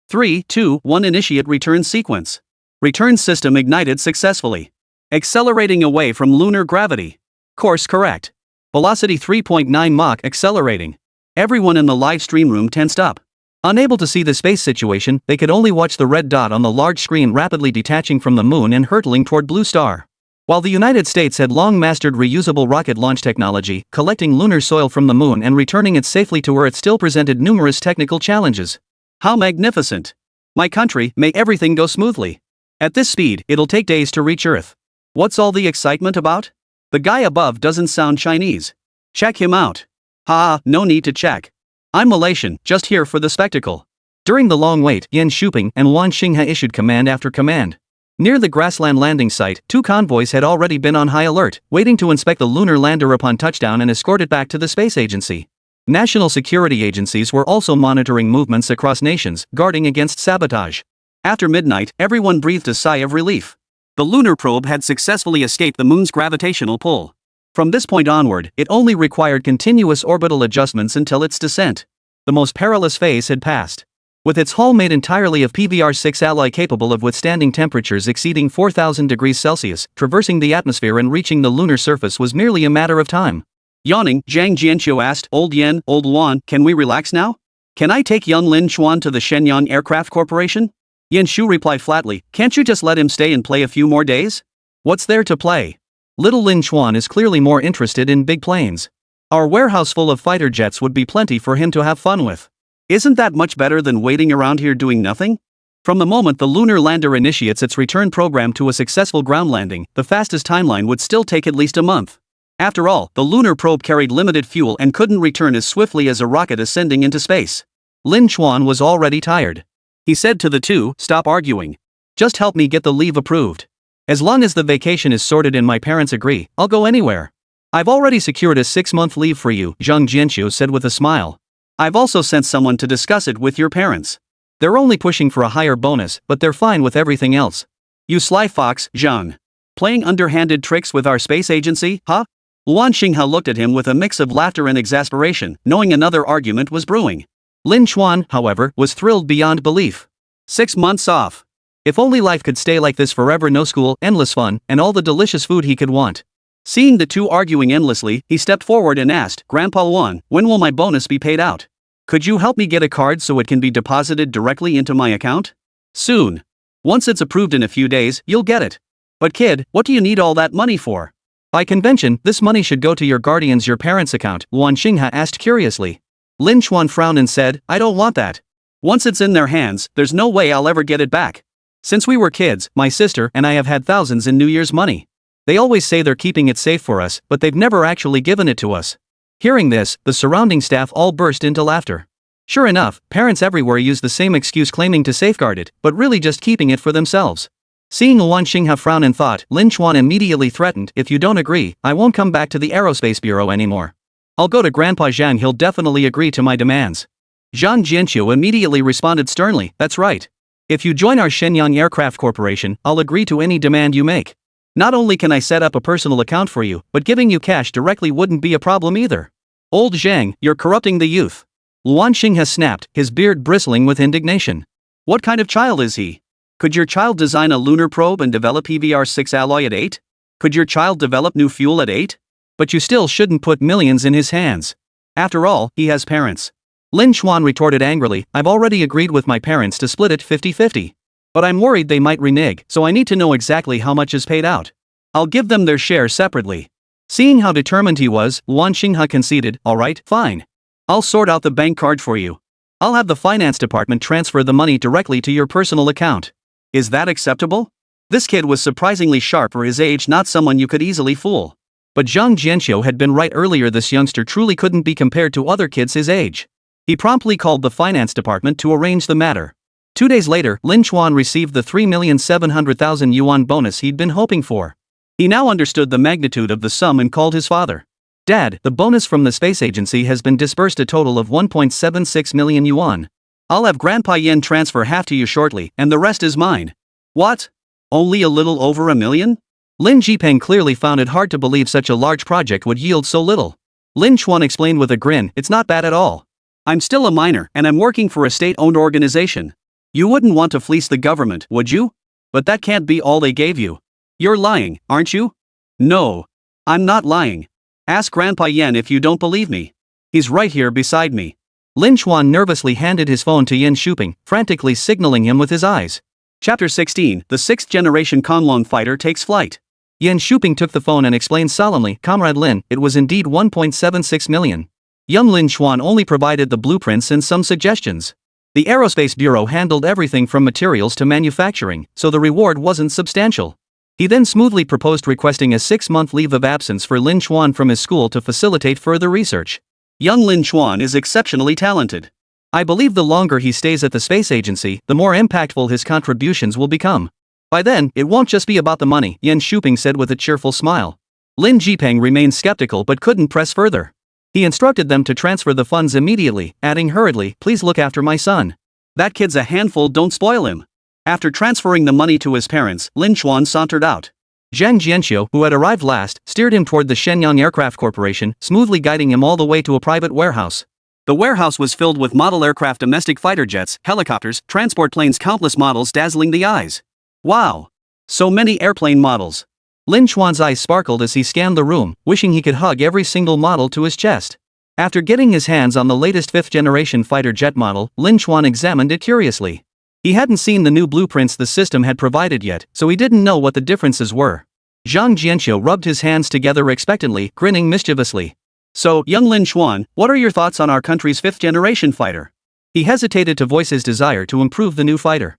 3, 2, 1 Initiate return sequence. Return system ignited successfully. Accelerating away from lunar gravity. Course correct. Velocity 3.9 Mach accelerating. Everyone in the live stream room tensed up. Unable to see the space situation, they could only watch the red dot on the large screen rapidly detaching from the moon and hurtling toward Blue Star. While the United States had long mastered reusable rocket launch technology, collecting lunar soil from the moon and returning it safely to Earth still presented numerous technical challenges. How magnificent! My country, may everything go smoothly. At this speed, it'll take days to reach Earth. What's all the excitement about? The guy above doesn't sound Chinese. Check him out. Ha, no need to check. I'm Malaysian, just here for the spectacle. During the long wait, Yan Shuping and Luan Xinghe issued command after command. Near the grassland landing site, 2 convoys had already been on high alert, waiting to inspect the lunar lander upon touchdown and escort it back to the space agency. National security agencies were also monitoring movements across nations, guarding against sabotage. After midnight, everyone breathed a sigh of relief. The lunar probe had successfully escaped the moon's gravitational pull. From this point onward, it only required continuous orbital adjustments until its descent. The most perilous phase had passed. With its hull made entirely of PVR6 alloy capable of withstanding temperatures exceeding 4,000 degrees Celsius, traversing the atmosphere and reaching the lunar surface was merely a matter of time. Yawning, Zhang Jianqiu asked, "Old Yan, old Luan, can we relax now? Can I take young Lin Chuan to the Shenyang Aircraft Corporation?" Yan Shu replied flatly, "Can't you just let him stay and play a few more days? What's there to play? Little Lin Chuan is clearly more interested in big planes. Our warehouse full of fighter jets would be plenty for him to have fun with. Isn't that much better than waiting around here doing nothing?" From the moment the lunar lander initiates its return program to a successful ground landing, the fastest timeline would still take at least a month. After all, the lunar probe carried limited fuel and couldn't return as swiftly as a rocket ascending into space. Lin Chuan was already tired. He said to the two, "Stop arguing. Just help me get the leave approved. As long as the vacation is sorted and my parents agree, I'll go anywhere. I've already secured a 6-month leave for you," Zhang Jianqiu said with a smile. "I've also sent someone to discuss it with your parents. They're only pushing for a higher bonus, but they're fine with everything else." "You sly fox, Zhang. Playing underhanded tricks with our space agency, huh?" Luan Xinghe looked at him with a mix of laughter and exasperation, knowing another argument was brewing. Lin Chuan, however, was thrilled beyond belief. 6 months off. If only life could stay like this forever, no school, endless fun, and all the delicious food he could want. Seeing the two arguing endlessly, he stepped forward and asked, Grandpa Wan, when will my bonus be paid out? Could you help me get a card so it can be deposited directly into my account? Soon. Once it's approved in a few days, you'll get it. But kid, what do you need all that money for? By convention, this money should go to your your parents' account, Wan Xingha asked curiously. Lin Chuan frowned and said, I don't want that. Once it's in their hands, there's no way I'll ever get it back. Since we were kids, my sister and I have had thousands in New Year's money. They always say they're keeping it safe for us, but they've never actually given it to us. Hearing this, the surrounding staff all burst into laughter. Sure enough, parents everywhere use the same excuse claiming to safeguard it, but really just keeping it for themselves. Seeing Wan Xingha frown in thought, Lin Chuan immediately threatened, if you don't agree, I won't come back to the Aerospace Bureau anymore. I'll go to Grandpa Zhang, he'll definitely agree to my demands. Zhang Jianqiu immediately responded sternly, that's right. If you join our Shenyang Aircraft Corporation, I'll agree to any demand you make. Not only can I set up a personal account for you, but giving you cash directly wouldn't be a problem either. Old Zhang, you're corrupting the youth. Luan Xingha snapped, his beard bristling with indignation. What kind of child is he? Could your child design a lunar probe and develop PVR6 alloy at 8? Could your child develop new fuel at 8? But you still shouldn't put millions in his hands. After all, he has parents. Lin Chuan retorted angrily, I've already agreed with my parents to split it 50-50. But I'm worried they might renege, so I need to know exactly how much is paid out. I'll give them their share separately. Seeing how determined he was, Luan Xingha conceded, alright, fine. I'll sort out the bank card for you. I'll have the finance department transfer the money directly to your personal account. Is that acceptable? This kid was surprisingly sharp for his age, not someone you could easily fool. But Zhang Jianqiu had been right earlier, this youngster truly couldn't be compared to other kids his age. He promptly called the finance department to arrange the matter. 2 days later, Lin Chuan received the 3,700,000 yuan bonus he'd been hoping for. He now understood the magnitude of the sum and called his father. Dad, the bonus from the space agency has been disbursed, a total of 1.76 million yuan. I'll have Grandpa Yen transfer half to you shortly, and the rest is mine. What? Only a little over $1 million? Lin Jipeng clearly found it hard to believe such a large project would yield so little. Lin Chuan explained with a grin, it's not bad at all. I'm still a minor, and I'm working for a state-owned organization. You wouldn't want to fleece the government, would you? But that can't be all they gave you. You're lying, aren't you? No. I'm not lying. Ask Grandpa Yen if you don't believe me. He's right here beside me. Lin Chuan nervously handed his phone to Yen Shuping, frantically signaling him with his eyes. Chapter 16, the 6th-generation Conlon fighter takes flight. Yen Shuping took the phone and explained solemnly, Comrade Lin, it was indeed 1.76 million. Young Lin Chuan only provided the blueprints and some suggestions. The Aerospace Bureau handled everything from materials to manufacturing, so the reward wasn't substantial. He then smoothly proposed requesting a 6-month leave of absence for Lin Chuan from his school to facilitate further research. Young Lin Chuan is exceptionally talented. I believe the longer he stays at the space agency, the more impactful his contributions will become. By then, it won't just be about the money, Yen Shuping said with a cheerful smile. Lin Jipeng remained skeptical but couldn't press further. He instructed them to transfer the funds immediately, adding hurriedly, please look after my son. That kid's a handful, don't spoil him. After transferring the money to his parents, Lin Chuan sauntered out. Zhang Jianqiu, who had arrived last, steered him toward the Shenyang Aircraft Corporation, smoothly guiding him all the way to a private warehouse. The warehouse was filled with model aircraft, domestic fighter jets, helicopters, transport planes, countless models dazzling the eyes. Wow! So many airplane models. Lin Chuan's eyes sparkled as he scanned the room, wishing he could hug every single model to his chest. After getting his hands on the latest 5th-generation fighter jet model, Lin Chuan examined it curiously. He hadn't seen the new blueprints the system had provided yet, so he didn't know what the differences were. Zhang Jianqiu rubbed his hands together expectantly, grinning mischievously. So, young Lin Chuan, what are your thoughts on our country's 5th-generation fighter? He hesitated to voice his desire to improve the new fighter.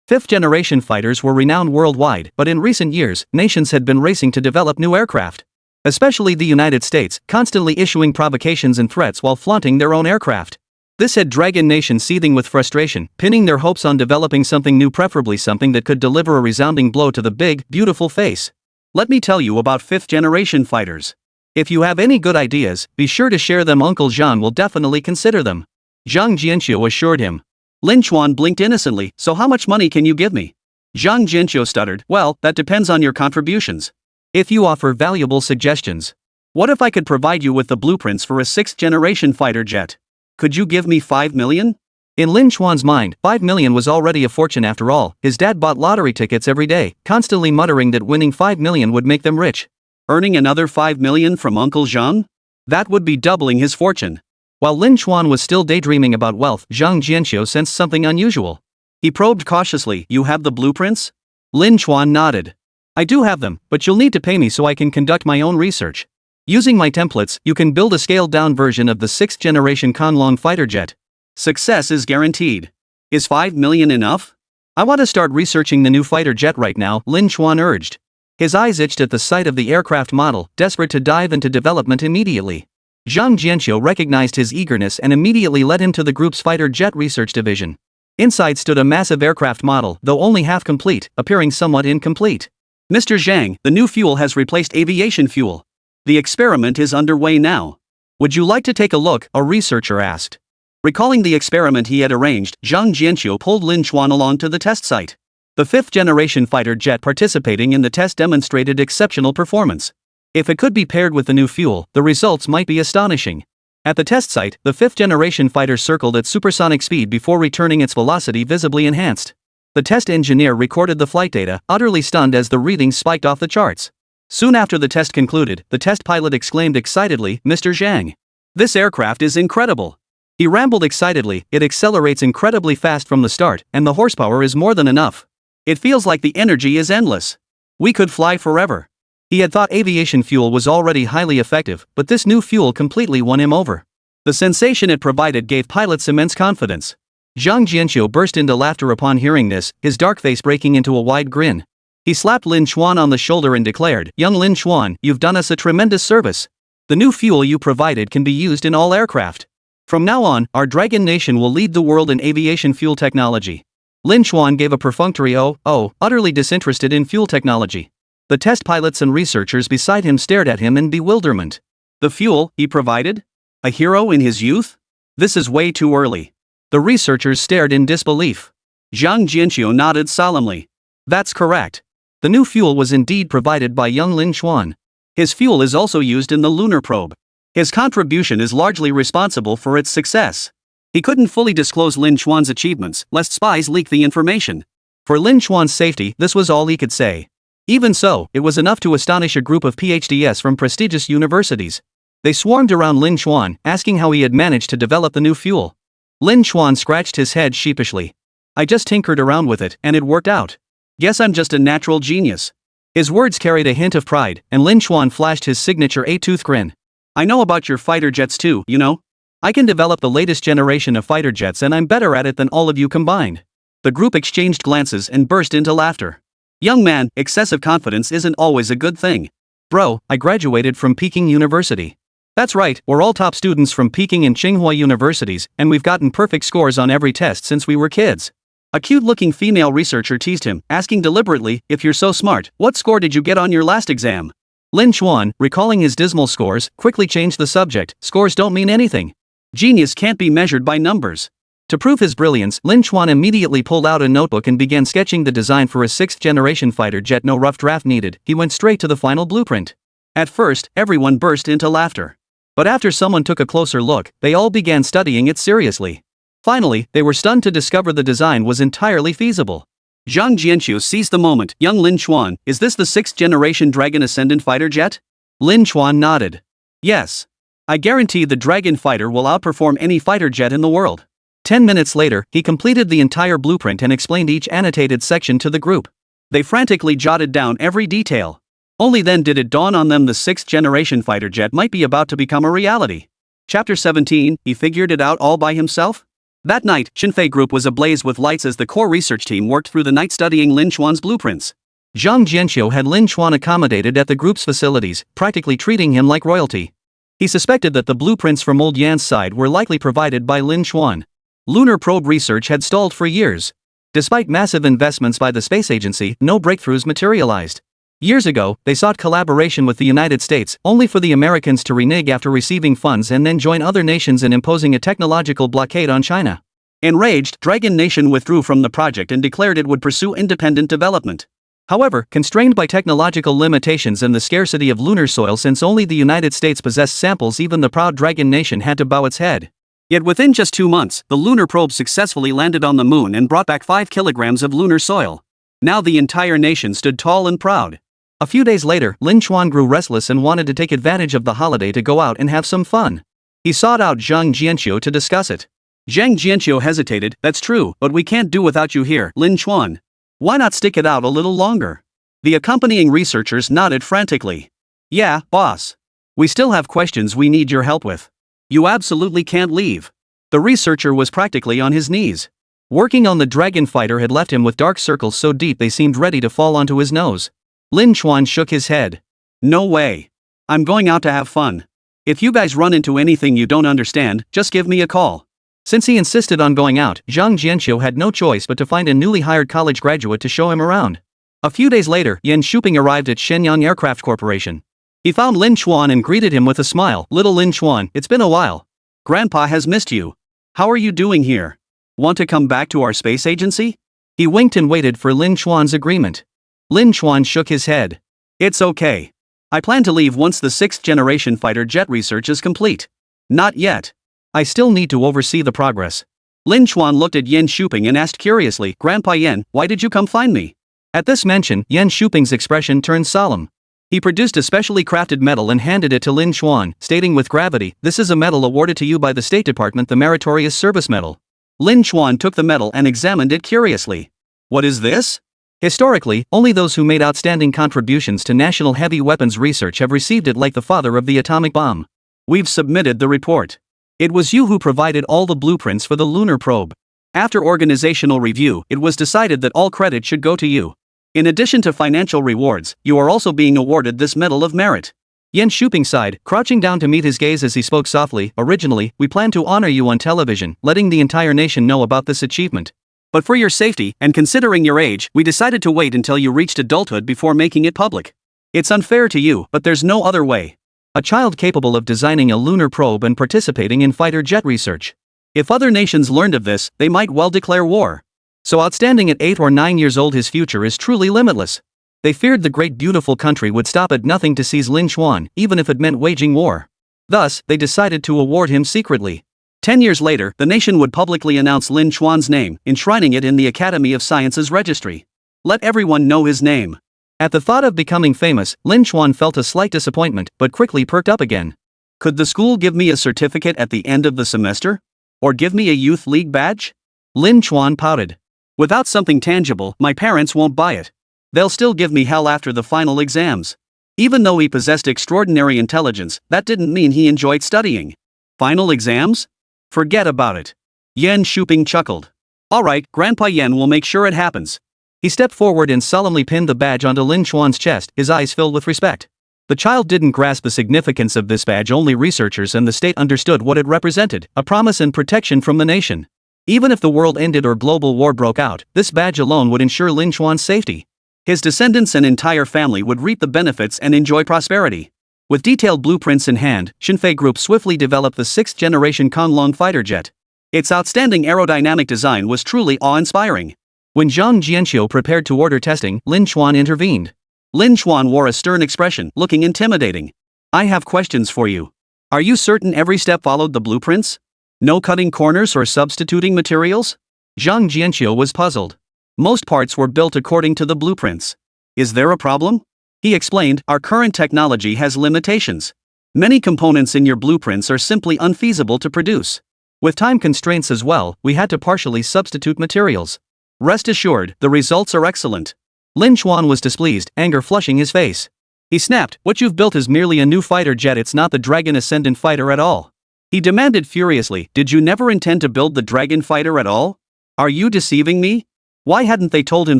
5th-generation fighters were renowned worldwide, but in recent years, nations had been racing to develop new aircraft. Especially the United States, constantly issuing provocations and threats while flaunting their own aircraft. This had dragon nations seething with frustration, pinning their hopes on developing something new, preferably something that could deliver a resounding blow to the big, beautiful face. Let me tell you about 5th-generation fighters. If you have any good ideas, be sure to share them. Uncle Zhang will definitely consider them. Zhang Jianqiu assured him. Lin Chuan blinked innocently, so how much money can you give me? Zhang Jianqiu stuttered, well, that depends on your contributions. If you offer valuable suggestions. What if I could provide you with the blueprints for a 6th-generation fighter jet? Could you give me 5 million? In Lin Chuan's mind, 5 million was already a fortune after all. His dad bought lottery tickets every day, constantly muttering that winning 5 million would make them rich. Earning another 5 million from Uncle Zhang? That would be doubling his fortune. While Lin Chuan was still daydreaming about wealth, Zhang Jianqiu sensed something unusual. He probed cautiously, "You have the blueprints?" Lin Chuan nodded. "I do have them, but you'll need to pay me so I can conduct my own research. Using my templates, you can build a scaled-down version of the 6th-generation Conlong fighter jet. Success is guaranteed. Is 5 million enough? I want to start researching the new fighter jet right now," Lin Chuan urged. His eyes itched at the sight of the aircraft model, desperate to dive into development immediately. Zhang Jianqiu recognized his eagerness and immediately led him to the group's fighter jet research division. Inside stood a massive aircraft model, though only half complete, appearing somewhat incomplete. "Mr. Zhang, the new fuel has replaced aviation fuel. The experiment is underway now. Would you like to take a look?" a researcher asked. Recalling the experiment he had arranged, Zhang Jianqiu pulled Lin Chuan along to the test site. The 5th-generation fighter jet participating in the test demonstrated exceptional performance. If it could be paired with the new fuel, the results might be astonishing. At the test site, the 5th-generation fighter circled at supersonic speed before returning its velocity visibly enhanced. The test engineer recorded the flight data, utterly stunned as the readings spiked off the charts. Soon after the test concluded, the test pilot exclaimed excitedly, "Mr. Zhang, this aircraft is incredible." He rambled excitedly, "It accelerates incredibly fast from the start, and the horsepower is more than enough. It feels like the energy is endless. We could fly forever." He had thought aviation fuel was already highly effective, but this new fuel completely won him over. The sensation it provided gave pilots immense confidence. Zhang Jianqiu burst into laughter upon hearing this, his dark face breaking into a wide grin. He slapped Lin Chuan on the shoulder and declared, "Young Lin Chuan, you've done us a tremendous service. The new fuel you provided can be used in all aircraft. From now on, our Dragon Nation will lead the world in aviation fuel technology." Lin Chuan gave a perfunctory oh, utterly disinterested in fuel technology. The test pilots and researchers beside him stared at him in bewilderment. The fuel he provided? A hero in his youth? This is way too early. The researchers stared in disbelief. Zhang Jianqiu nodded solemnly. That's correct. The new fuel was indeed provided by young Lin Chuan. His fuel is also used in the lunar probe. His contribution is largely responsible for its success. He couldn't fully disclose Lin Chuan's achievements, lest spies leak the information. For Lin Chuan's safety, this was all he could say. Even so, it was enough to astonish a group of PhDs from prestigious universities. They swarmed around Lin Chuan, asking how he had managed to develop the new fuel. Lin Chuan scratched his head sheepishly. "I just tinkered around with it, and it worked out. Guess I'm just a natural genius." His words carried a hint of pride, and Lin Chuan flashed his signature eight-tooth grin. "I know about your fighter jets too, you know. I can develop the latest generation of fighter jets and I'm better at it than all of you combined." The group exchanged glances and burst into laughter. "Young man, excessive confidence isn't always a good thing. Bro, I graduated from Peking University." "That's right, we're all top students from Peking and Tsinghua universities, and we've gotten perfect scores on every test since we were kids." A cute-looking female researcher teased him, asking deliberately, "If you're so smart, what score did you get on your last exam?" Lin Chuan, recalling his dismal scores, quickly changed the subject. "Scores don't mean anything. Genius can't be measured by numbers." To prove his brilliance, Lin Chuan immediately pulled out a notebook and began sketching the design for a 6th-generation fighter jet. No rough draft needed, he went straight to the final blueprint. At first, everyone burst into laughter. But after someone took a closer look, they all began studying it seriously. Finally, they were stunned to discover the design was entirely feasible. Zhang Jianqiu seized the moment. "Young Lin Chuan, is this the 6th-generation Dragon Ascendant fighter jet?" Lin Chuan nodded. "Yes. I guarantee the Dragon fighter will outperform any fighter jet in the world." 10 minutes later, he completed the entire blueprint and explained each annotated section to the group. They frantically jotted down every detail. Only then did it dawn on them the 6th-generation fighter jet might be about to become a reality. Chapter 17, he figured it out all by himself? That night, Xinfei Group was ablaze with lights as the core research team worked through the night studying Lin Chuan's blueprints. Zhang Jianqiu had Lin Chuan accommodated at the group's facilities, practically treating him like royalty. He suspected that the blueprints from Old Yan's side were likely provided by Lin Chuan. Lunar probe research had stalled for years. Despite massive investments by the space agency, no breakthroughs materialized. Years ago, they sought collaboration with the United States, only for the Americans to renege after receiving funds and then join other nations in imposing a technological blockade on China. Enraged, Dragon Nation withdrew from the project and declared it would pursue independent development. However, constrained by technological limitations and the scarcity of lunar soil, since only the United States possessed samples, even the proud Dragon Nation had to bow its head. Yet within just 2 months, the lunar probe successfully landed on the moon and brought back 5 kilograms of lunar soil. Now the entire nation stood tall and proud. A few days later, Lin Chuan grew restless and wanted to take advantage of the holiday to go out and have some fun. He sought out Zhang Jianqiu to discuss it. Zhang Jianqiu hesitated. That's true, but we can't do without you here, Lin Chuan. Why not stick it out a little longer? The accompanying researchers nodded frantically. Yeah, boss. We still have questions we need your help with. You absolutely can't leave. The researcher was practically on his knees. Working on the dragon fighter had left him with dark circles so deep they seemed ready to fall onto his nose. Lin Chuan shook his head. No way. I'm going out to have fun. If you guys run into anything you don't understand, just give me a call. Since he insisted on going out, Zhang Jianqiu had no choice but to find a newly hired college graduate to show him around. A few days later, Yan Shuping arrived at Shenyang Aircraft Corporation. He found Lin Chuan and greeted him with a smile. Little Lin Chuan, it's been a while. Grandpa has missed you. How are you doing here? Want to come back to our space agency? He winked and waited for Lin Chuan's agreement. Lin Chuan shook his head. It's okay. I plan to leave once the 6th generation fighter jet research is complete. Not yet. I still need to oversee the progress. Lin Chuan looked at Yan Shuping and asked curiously, Grandpa Yan, why did you come find me? At this mention, Yan Shuping's expression turned solemn. He produced a specially crafted medal and handed it to Lin Chuan, stating with gravity, this is a medal awarded to you by the State Department, the Meritorious Service Medal. Lin Chuan took the medal and examined it curiously. What is this? Historically, only those who made outstanding contributions to national heavy weapons research have received it, like the father of the atomic bomb. We've submitted the report. It was you who provided all the blueprints for the lunar probe. After organizational review, it was decided that all credit should go to you. In addition to financial rewards, you are also being awarded this Medal of Merit. Yan Shuping sighed, crouching down to meet his gaze as he spoke softly. Originally, we planned to honor you on television, letting the entire nation know about this achievement. But for your safety, and considering your age, we decided to wait until you reached adulthood before making it public. It's unfair to you, but there's no other way. A child capable of designing a lunar probe and participating in fighter jet research. If other nations learned of this, they might well declare war. So outstanding at 8 or 9 years old, his future is truly limitless. They feared the great beautiful country would stop at nothing to seize Lin Chuan, even if it meant waging war. Thus, they decided to award him secretly. 10 years later, the nation would publicly announce Lin Chuan's name, enshrining it in the Academy of Sciences registry. Let everyone know his name. At the thought of becoming famous, Lin Chuan felt a slight disappointment, but quickly perked up again. Could the school give me a certificate at the end of the semester? Or give me a youth league badge? Lin Chuan pouted. Without something tangible, my parents won't buy it. They'll still give me hell after the final exams. Even though he possessed extraordinary intelligence, that didn't mean he enjoyed studying. Final exams? Forget about it. Yan Shuping chuckled. Alright, Grandpa Yan will make sure it happens. He stepped forward and solemnly pinned the badge onto Lin Chuan's chest, his eyes filled with respect. The child didn't grasp the significance of this badge. Only researchers and the state understood what it represented, a promise and protection from the nation. Even if the world ended or global war broke out, this badge alone would ensure Lin Chuan's safety. His descendants and entire family would reap the benefits and enjoy prosperity. With detailed blueprints in hand, Xinfei Group swiftly developed the 6th generation Konglong fighter jet. Its outstanding aerodynamic design was truly awe-inspiring. When Zhang Jianqiu prepared to order testing, Lin Chuan intervened. Lin Chuan wore a stern expression, looking intimidating. I have questions for you. Are you certain every step followed the blueprints? No cutting corners or substituting materials? Zhang Jianqiu was puzzled. Most parts were built according to the blueprints. Is there a problem? He explained, our current technology has limitations. Many components in your blueprints are simply unfeasible to produce. With time constraints as well, we had to partially substitute materials. Rest assured, the results are excellent. Lin Chuan was displeased, anger flushing his face. He snapped, what you've built is merely a new fighter jet, it's not the Dragon Ascendant fighter at all. He demanded furiously, did you never intend to build the Dragon fighter at all? Are you deceiving me? Why hadn't they told him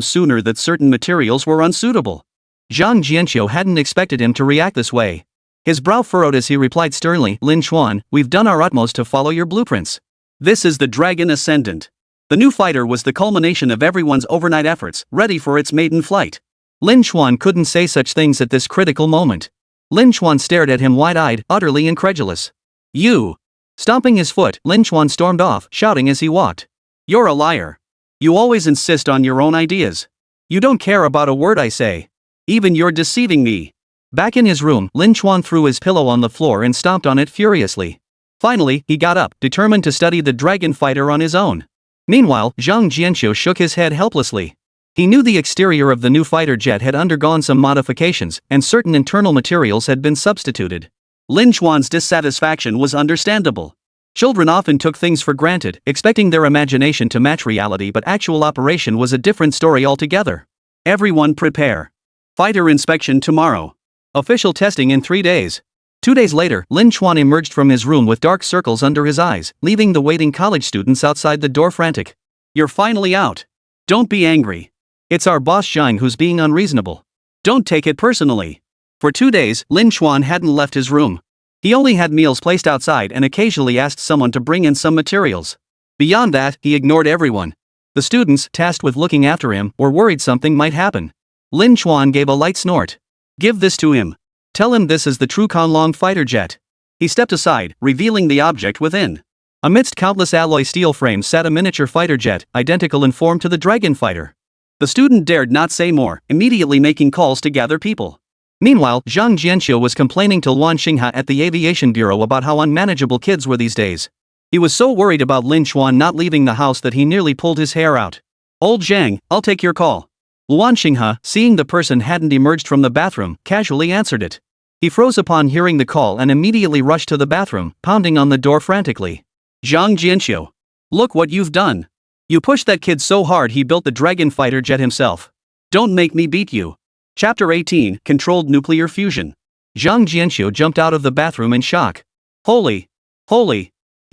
sooner that certain materials were unsuitable? Zhang Jianqiu hadn't expected him to react this way. His brow furrowed as he replied sternly, Lin Chuan, we've done our utmost to follow your blueprints. This is the Dragon Ascendant. The new fighter was the culmination of everyone's overnight efforts, ready for its maiden flight. Lin Chuan couldn't say such things at this critical moment. Lin Chuan stared at him wide-eyed, utterly incredulous. You! Stomping his foot, Lin Chuan stormed off, shouting as he walked. You're a liar. You always insist on your own ideas. You don't care about a word I say. Even you're deceiving me. Back in his room, Lin Chuan threw his pillow on the floor and stomped on it furiously. Finally, he got up, determined to study the dragon fighter on his own. Meanwhile, Zhang Jianqiu shook his head helplessly. He knew the exterior of the new fighter jet had undergone some modifications, and certain internal materials had been substituted. Lin Chuan's dissatisfaction was understandable. Children often took things for granted, expecting their imagination to match reality, but actual operation was a different story altogether. Everyone prepare. Fighter inspection tomorrow. Official testing in 3 days. 2 days later, Lin Chuan emerged from his room with dark circles under his eyes, leaving the waiting college students outside the door frantic. You're finally out. Don't be angry. It's our boss Zhang who's being unreasonable. Don't take it personally. For 2 days, Lin Chuan hadn't left his room. He only had meals placed outside and occasionally asked someone to bring in some materials. Beyond that, he ignored everyone. The students, tasked with looking after him, were worried something might happen. Lin Chuan gave a light snort. Give this to him. Tell him this is the true Conlong fighter jet. He stepped aside, revealing the object within. Amidst countless alloy steel frames sat a miniature fighter jet, identical in form to the Dragon Fighter. The student dared not say more, immediately making calls to gather people. Meanwhile, Zhang Jianxiu was complaining to Luan Xingha at the Aviation Bureau about how unmanageable kids were these days. He was so worried about Lin Chuan not leaving the house that he nearly pulled his hair out. Old Zhang, I'll take your call. Luan Xingha, seeing the person hadn't emerged from the bathroom, casually answered it. He froze upon hearing the call and immediately rushed to the bathroom, pounding on the door frantically. Zhang Jianxiu. Look what you've done. You pushed that kid so hard he built the Dragon Fighter jet himself. Don't make me beat you. Chapter 18, Controlled Nuclear Fusion. Zhang Jianxiu jumped out of the bathroom in shock. Holy.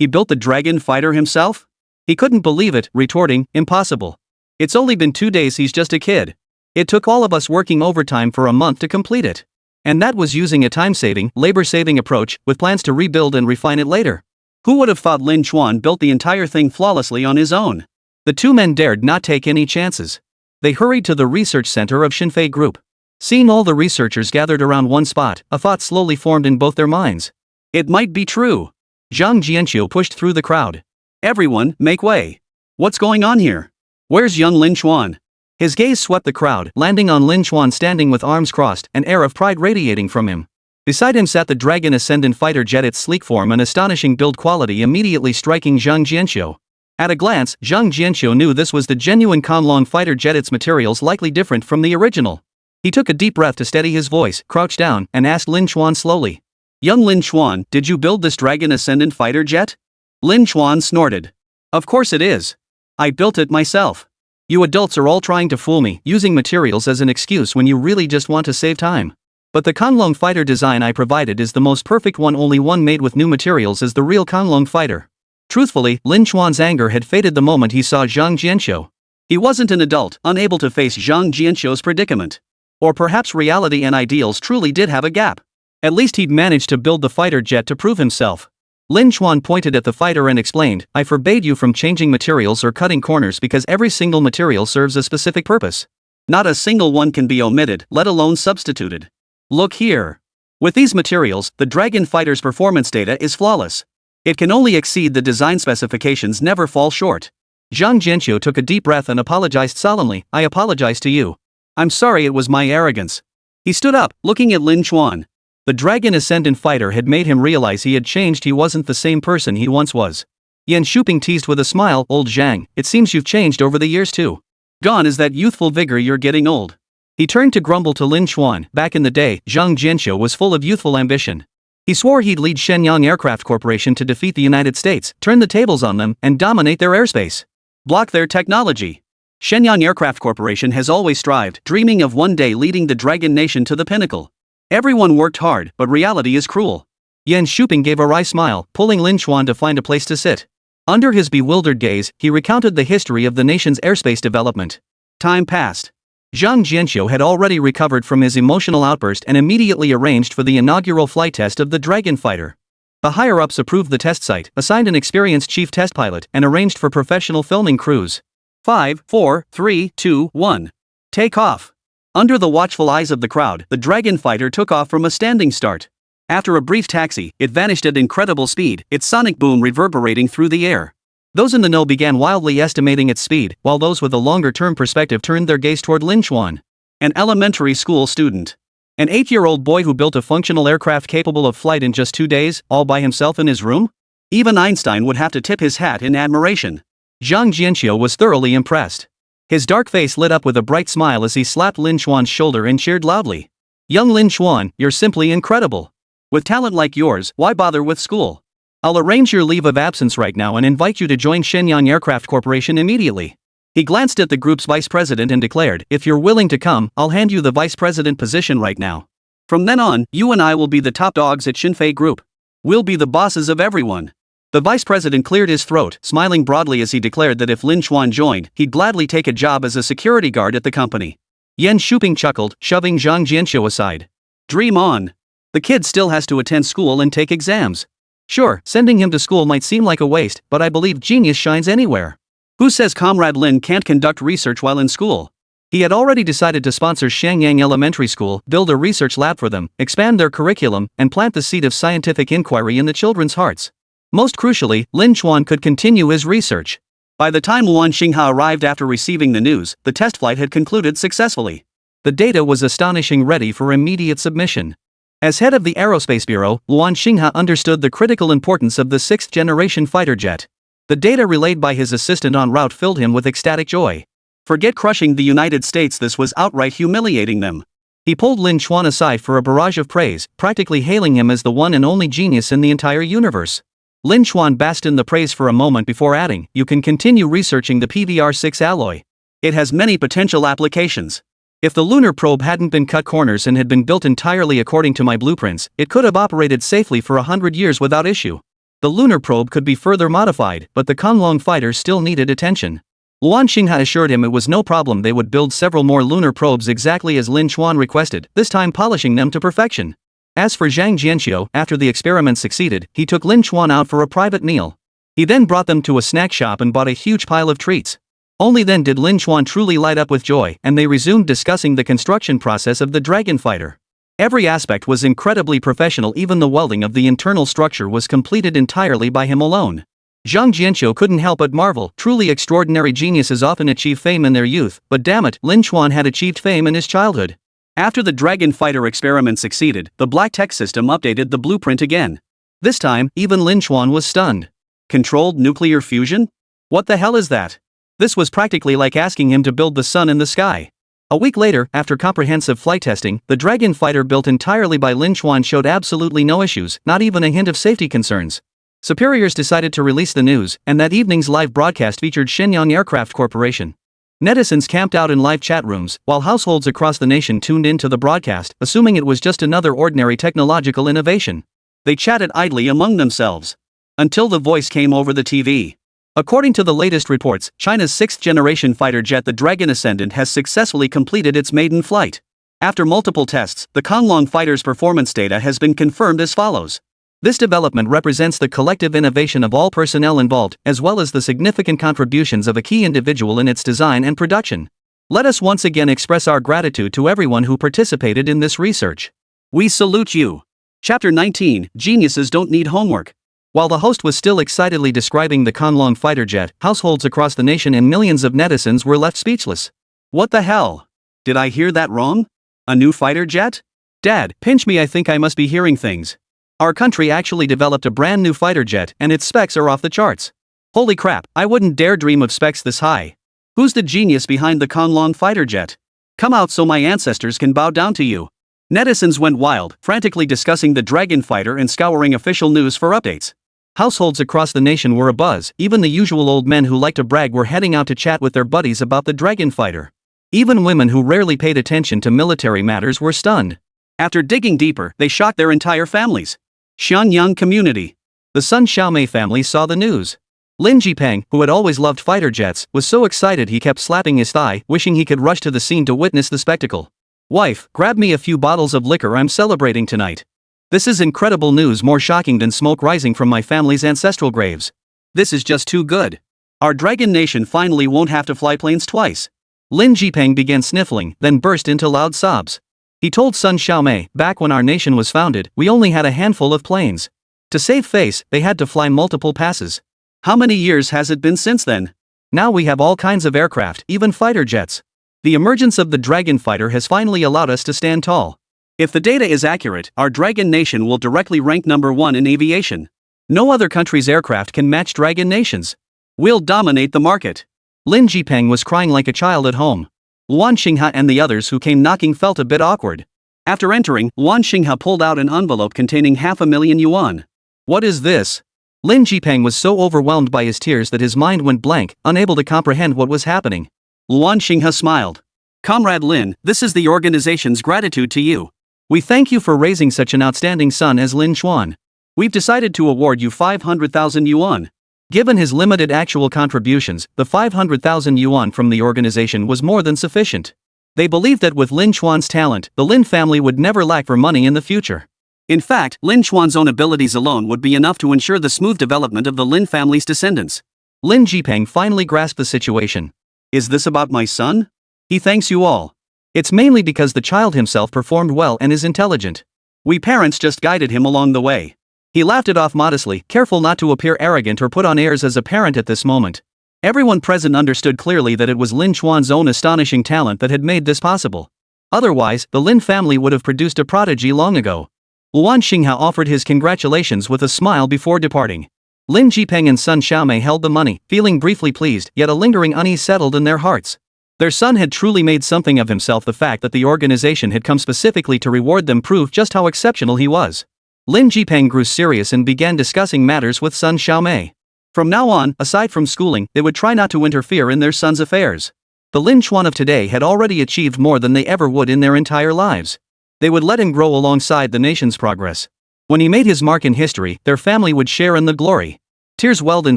He built the Dragon Fighter himself? He couldn't believe it, retorting, impossible. It's only been 2 days, he's just a kid. It took all of us working overtime for a month to complete it. And that was using a time-saving, labor-saving approach, with plans to rebuild and refine it later. Who would have thought Lin Chuan built the entire thing flawlessly on his own? The two men dared not take any chances. They hurried to the research center of Xinfei Group. Seeing all the researchers gathered around one spot, a thought slowly formed in both their minds. It might be true. Zhang Jianxiu pushed through the crowd. Everyone, make way. What's going on here? Where's young Lin Chuan? His gaze swept the crowd, landing on Lin Chuan standing with arms crossed, an air of pride radiating from him. Beside him sat the Dragon Ascendant fighter jet, its sleek form and astonishing build quality immediately striking Zhang Jianxiu. At a glance, Zhang Jianxiu knew this was the genuine Conlong fighter jet, its materials likely different from the original. He took a deep breath to steady his voice, crouched down, and asked Lin Chuan slowly. Young Lin Chuan, did you build this Dragon Ascendant fighter jet? Lin Chuan snorted. Of course it is. I built it myself. You adults are all trying to fool me, using materials as an excuse when you really just want to save time. But the Conlong fighter design I provided is the most perfect one, only one made with new materials is the real Conlong fighter. Truthfully, Lin Chuan's anger had faded the moment he saw Zhang Jianxiu. He wasn't an adult, unable to face Zhang Jianxiu's predicament. Or perhaps reality and ideals truly did have a gap. At least he'd managed to build the fighter jet to prove himself. Lin Chuan pointed at the fighter and explained, I forbade you from changing materials or cutting corners because every single material serves a specific purpose. Not a single one can be omitted, let alone substituted. Look here. With these materials, the Dragon Fighter's performance data is flawless. It can only exceed the design specifications, never fall short. Zhang Jianxiu took a deep breath and apologized solemnly. I apologize to you. I'm sorry, it was my arrogance. He stood up, looking at Lin Chuan. The Dragon Ascendant fighter had made him realize he had changed. He wasn't the same person he once was. Yan Shuping teased with a smile, Old Zhang, it seems you've changed over the years too. Gone is that youthful vigor, you're getting old. He turned to grumble to Lin Chuan. Back in the day, Zhang Jianxiu was full of youthful ambition. He swore he'd lead Shenyang Aircraft Corporation to defeat the United States, turn the tables on them, and dominate their airspace. Block their technology. Shenyang Aircraft Corporation has always strived, dreaming of one day leading the Dragon Nation to the pinnacle. Everyone worked hard, but reality is cruel. Yan Shuping gave a wry smile, pulling Lin Chuan to find a place to sit. Under his bewildered gaze, he recounted the history of the nation's airspace development. Time passed. Zhang Jianxiu had already recovered from his emotional outburst and immediately arranged for the inaugural flight test of the Dragon Fighter. The higher-ups approved the test site, assigned an experienced chief test pilot, and arranged for professional filming crews. 5, 4, 3, 2, 1. Take off. Under the watchful eyes of the crowd, the Dragon Fighter took off from a standing start. After a brief taxi, it vanished at incredible speed, its sonic boom reverberating through the air. Those in the know began wildly estimating its speed, while those with a longer-term perspective turned their gaze toward Lin Chuan. An elementary school student. An 8-year-old boy who built a functional aircraft capable of flight in just 2 days, all by himself in his room? Even Einstein would have to tip his hat in admiration. Zhang Jianxiu was thoroughly impressed. His dark face lit up with a bright smile as he slapped Lin Xuan's shoulder and cheered loudly. Young Lin Xuan, you're simply incredible. With talent like yours, why bother with school? I'll arrange your leave of absence right now and invite you to join Shenyang Aircraft Corporation immediately. He glanced at the group's vice president and declared, if you're willing to come, I'll hand you the vice president position right now. From then on, you and I will be the top dogs at Xinfei Group. We'll be the bosses of everyone. The vice president cleared his throat, smiling broadly as he declared that if Lin Xuan joined, he'd gladly take a job as a security guard at the company. Yan Shuping chuckled, shoving Zhang Jianxiu aside. Dream on. The kid still has to attend school and take exams. Sure, sending him to school might seem like a waste, but I believe genius shines anywhere. Who says Comrade Lin can't conduct research while in school? He had already decided to sponsor Shenyang Elementary School, build a research lab for them, expand their curriculum, and plant the seed of scientific inquiry in the children's hearts. Most crucially, Lin Xuan could continue his research. By the time Luan Xingha arrived after receiving the news, the test flight had concluded successfully. The data was astonishing, ready for immediate submission. As head of the Aerospace Bureau, Luan Xingha understood the critical importance of the sixth-generation fighter jet. The data relayed by his assistant en route filled him with ecstatic joy. Forget crushing the United States, this was outright humiliating them. He pulled Lin Xuan aside for a barrage of praise, practically hailing him as the one and only genius in the entire universe. Lin Xuan basked in the praise for a moment before adding, you can continue researching the PVR-6 alloy. It has many potential applications. If the lunar probe hadn't been cut corners and had been built entirely according to my blueprints, it could have operated safely for 100 years without issue. The lunar probe could be further modified, but the Konglong fighter still needed attention. Luan Xingha assured him it was no problem, they would build several more lunar probes exactly as Lin Xuan requested, this time polishing them to perfection. As for Zhang Jianxiu, after the experiment succeeded, he took Lin Xuan out for a private meal. He then brought them to a snack shop and bought a huge pile of treats. Only then did Lin Xuan truly light up with joy, and they resumed discussing the construction process of the Dragon Fighter. Every aspect was incredibly professional, even the welding of the internal structure was completed entirely by him alone. Zhang Jianxiu couldn't help but marvel, truly extraordinary geniuses often achieve fame in their youth, but damn it, Lin Xuan had achieved fame in his childhood. After the Dragon Fighter experiment succeeded, the Black Tech system updated the blueprint again. This time, even Lin Xuan was stunned. Controlled nuclear fusion? What the hell is that? This was practically like asking him to build the sun in the sky. A week later, after comprehensive flight testing, the Dragon Fighter built entirely by Lin Xuan showed absolutely no issues, not even a hint of safety concerns. Superiors decided to release the news, and that evening's live broadcast featured Shenyang Aircraft Corporation. Netizens camped out in live chat rooms, while households across the nation tuned in to the broadcast, assuming it was just another ordinary technological innovation. They chatted idly among themselves. Until the voice came over the TV. According to the latest reports, China's sixth-generation fighter jet, the Dragon Ascendant, has successfully completed its maiden flight. After multiple tests, the Konglong fighter's performance data has been confirmed as follows. This development represents the collective innovation of all personnel involved, as well as the significant contributions of a key individual in its design and production. Let us once again express our gratitude to everyone who participated in this research. We salute you. Chapter 19, Geniuses Don't Need Homework. While the host was still excitedly describing the Konglong fighter jet, households across the nation and millions of netizens were left speechless. What the hell? Did I hear that wrong? A new fighter jet? Dad, pinch me, I think I must be hearing things. Our country actually developed a brand new fighter jet and its specs are off the charts. Holy crap, I wouldn't dare dream of specs this high. Who's the genius behind the Konglong fighter jet? Come out so my ancestors can bow down to you. Netizens went wild, frantically discussing the Dragon Fighter and scouring official news for updates. Households across the nation were abuzz, even the usual old men who like to brag were heading out to chat with their buddies about the Dragon Fighter. Even women who rarely paid attention to military matters were stunned. After digging deeper, they shocked their entire families. Xianyang community. The Sun Xiaomei family saw the news. Lin Jipeng, who had always loved fighter jets, was so excited he kept slapping his thigh, wishing he could rush to the scene to witness the spectacle. Wife, grab me a few bottles of liquor, I'm celebrating tonight. This is incredible news, more shocking than smoke rising from my family's ancestral graves. This is just too good. Our Dragon Nation finally won't have to fly planes twice. Lin Jipeng began sniffling, then burst into loud sobs. He told Sun Xiaomei, back when our nation was founded, we only had a handful of planes. To save face, they had to fly multiple passes. How many years has it been since then? Now we have all kinds of aircraft, even fighter jets. The emergence of the Dragon Fighter has finally allowed us to stand tall. If the data is accurate, our Dragon Nation will directly rank #1 in aviation. No other country's aircraft can match Dragon Nation's. We'll dominate the market. Lin Jipeng was crying like a child at home. Luan Xinghe and the others who came knocking felt a bit awkward. After entering, Luan Xinghe pulled out an envelope containing 500,000 yuan. What is this? Lin Jipeng was so overwhelmed by his tears that his mind went blank, unable to comprehend what was happening. Luan Xinghe smiled. Comrade Lin, this is the organization's gratitude to you. We thank you for raising such an outstanding son as Lin Xuan. We've decided to award you 500,000 yuan. Given his limited actual contributions, the 500,000 yuan from the organization was more than sufficient. They believed that with Lin Xuan's talent, the Lin family would never lack for money in the future. In fact, Lin Xuan's own abilities alone would be enough to ensure the smooth development of the Lin family's descendants. Lin Jipeng finally grasped the situation. Is this about my son? He thanks you all. It's mainly because the child himself performed well and is intelligent. We parents just guided him along the way. He laughed it off modestly, careful not to appear arrogant or put on airs as a parent at this moment. Everyone present understood clearly that it was Lin Xuan's own astonishing talent that had made this possible. Otherwise, the Lin family would have produced a prodigy long ago. Luan Xinghe offered his congratulations with a smile before departing. Lin Jipeng and son Xiaomei held the money, feeling briefly pleased, yet a lingering unease settled in their hearts. Their son had truly made something of himself. The fact that the organization had come specifically to reward them proved just how exceptional he was. Lin Jipeng grew serious and began discussing matters with son Xiaomei. From now on, aside from schooling, they would try not to interfere in their son's affairs. The Lin Xuan of today had already achieved more than they ever would in their entire lives. They would let him grow alongside the nation's progress. When he made his mark in history, their family would share in the glory. Tears welled in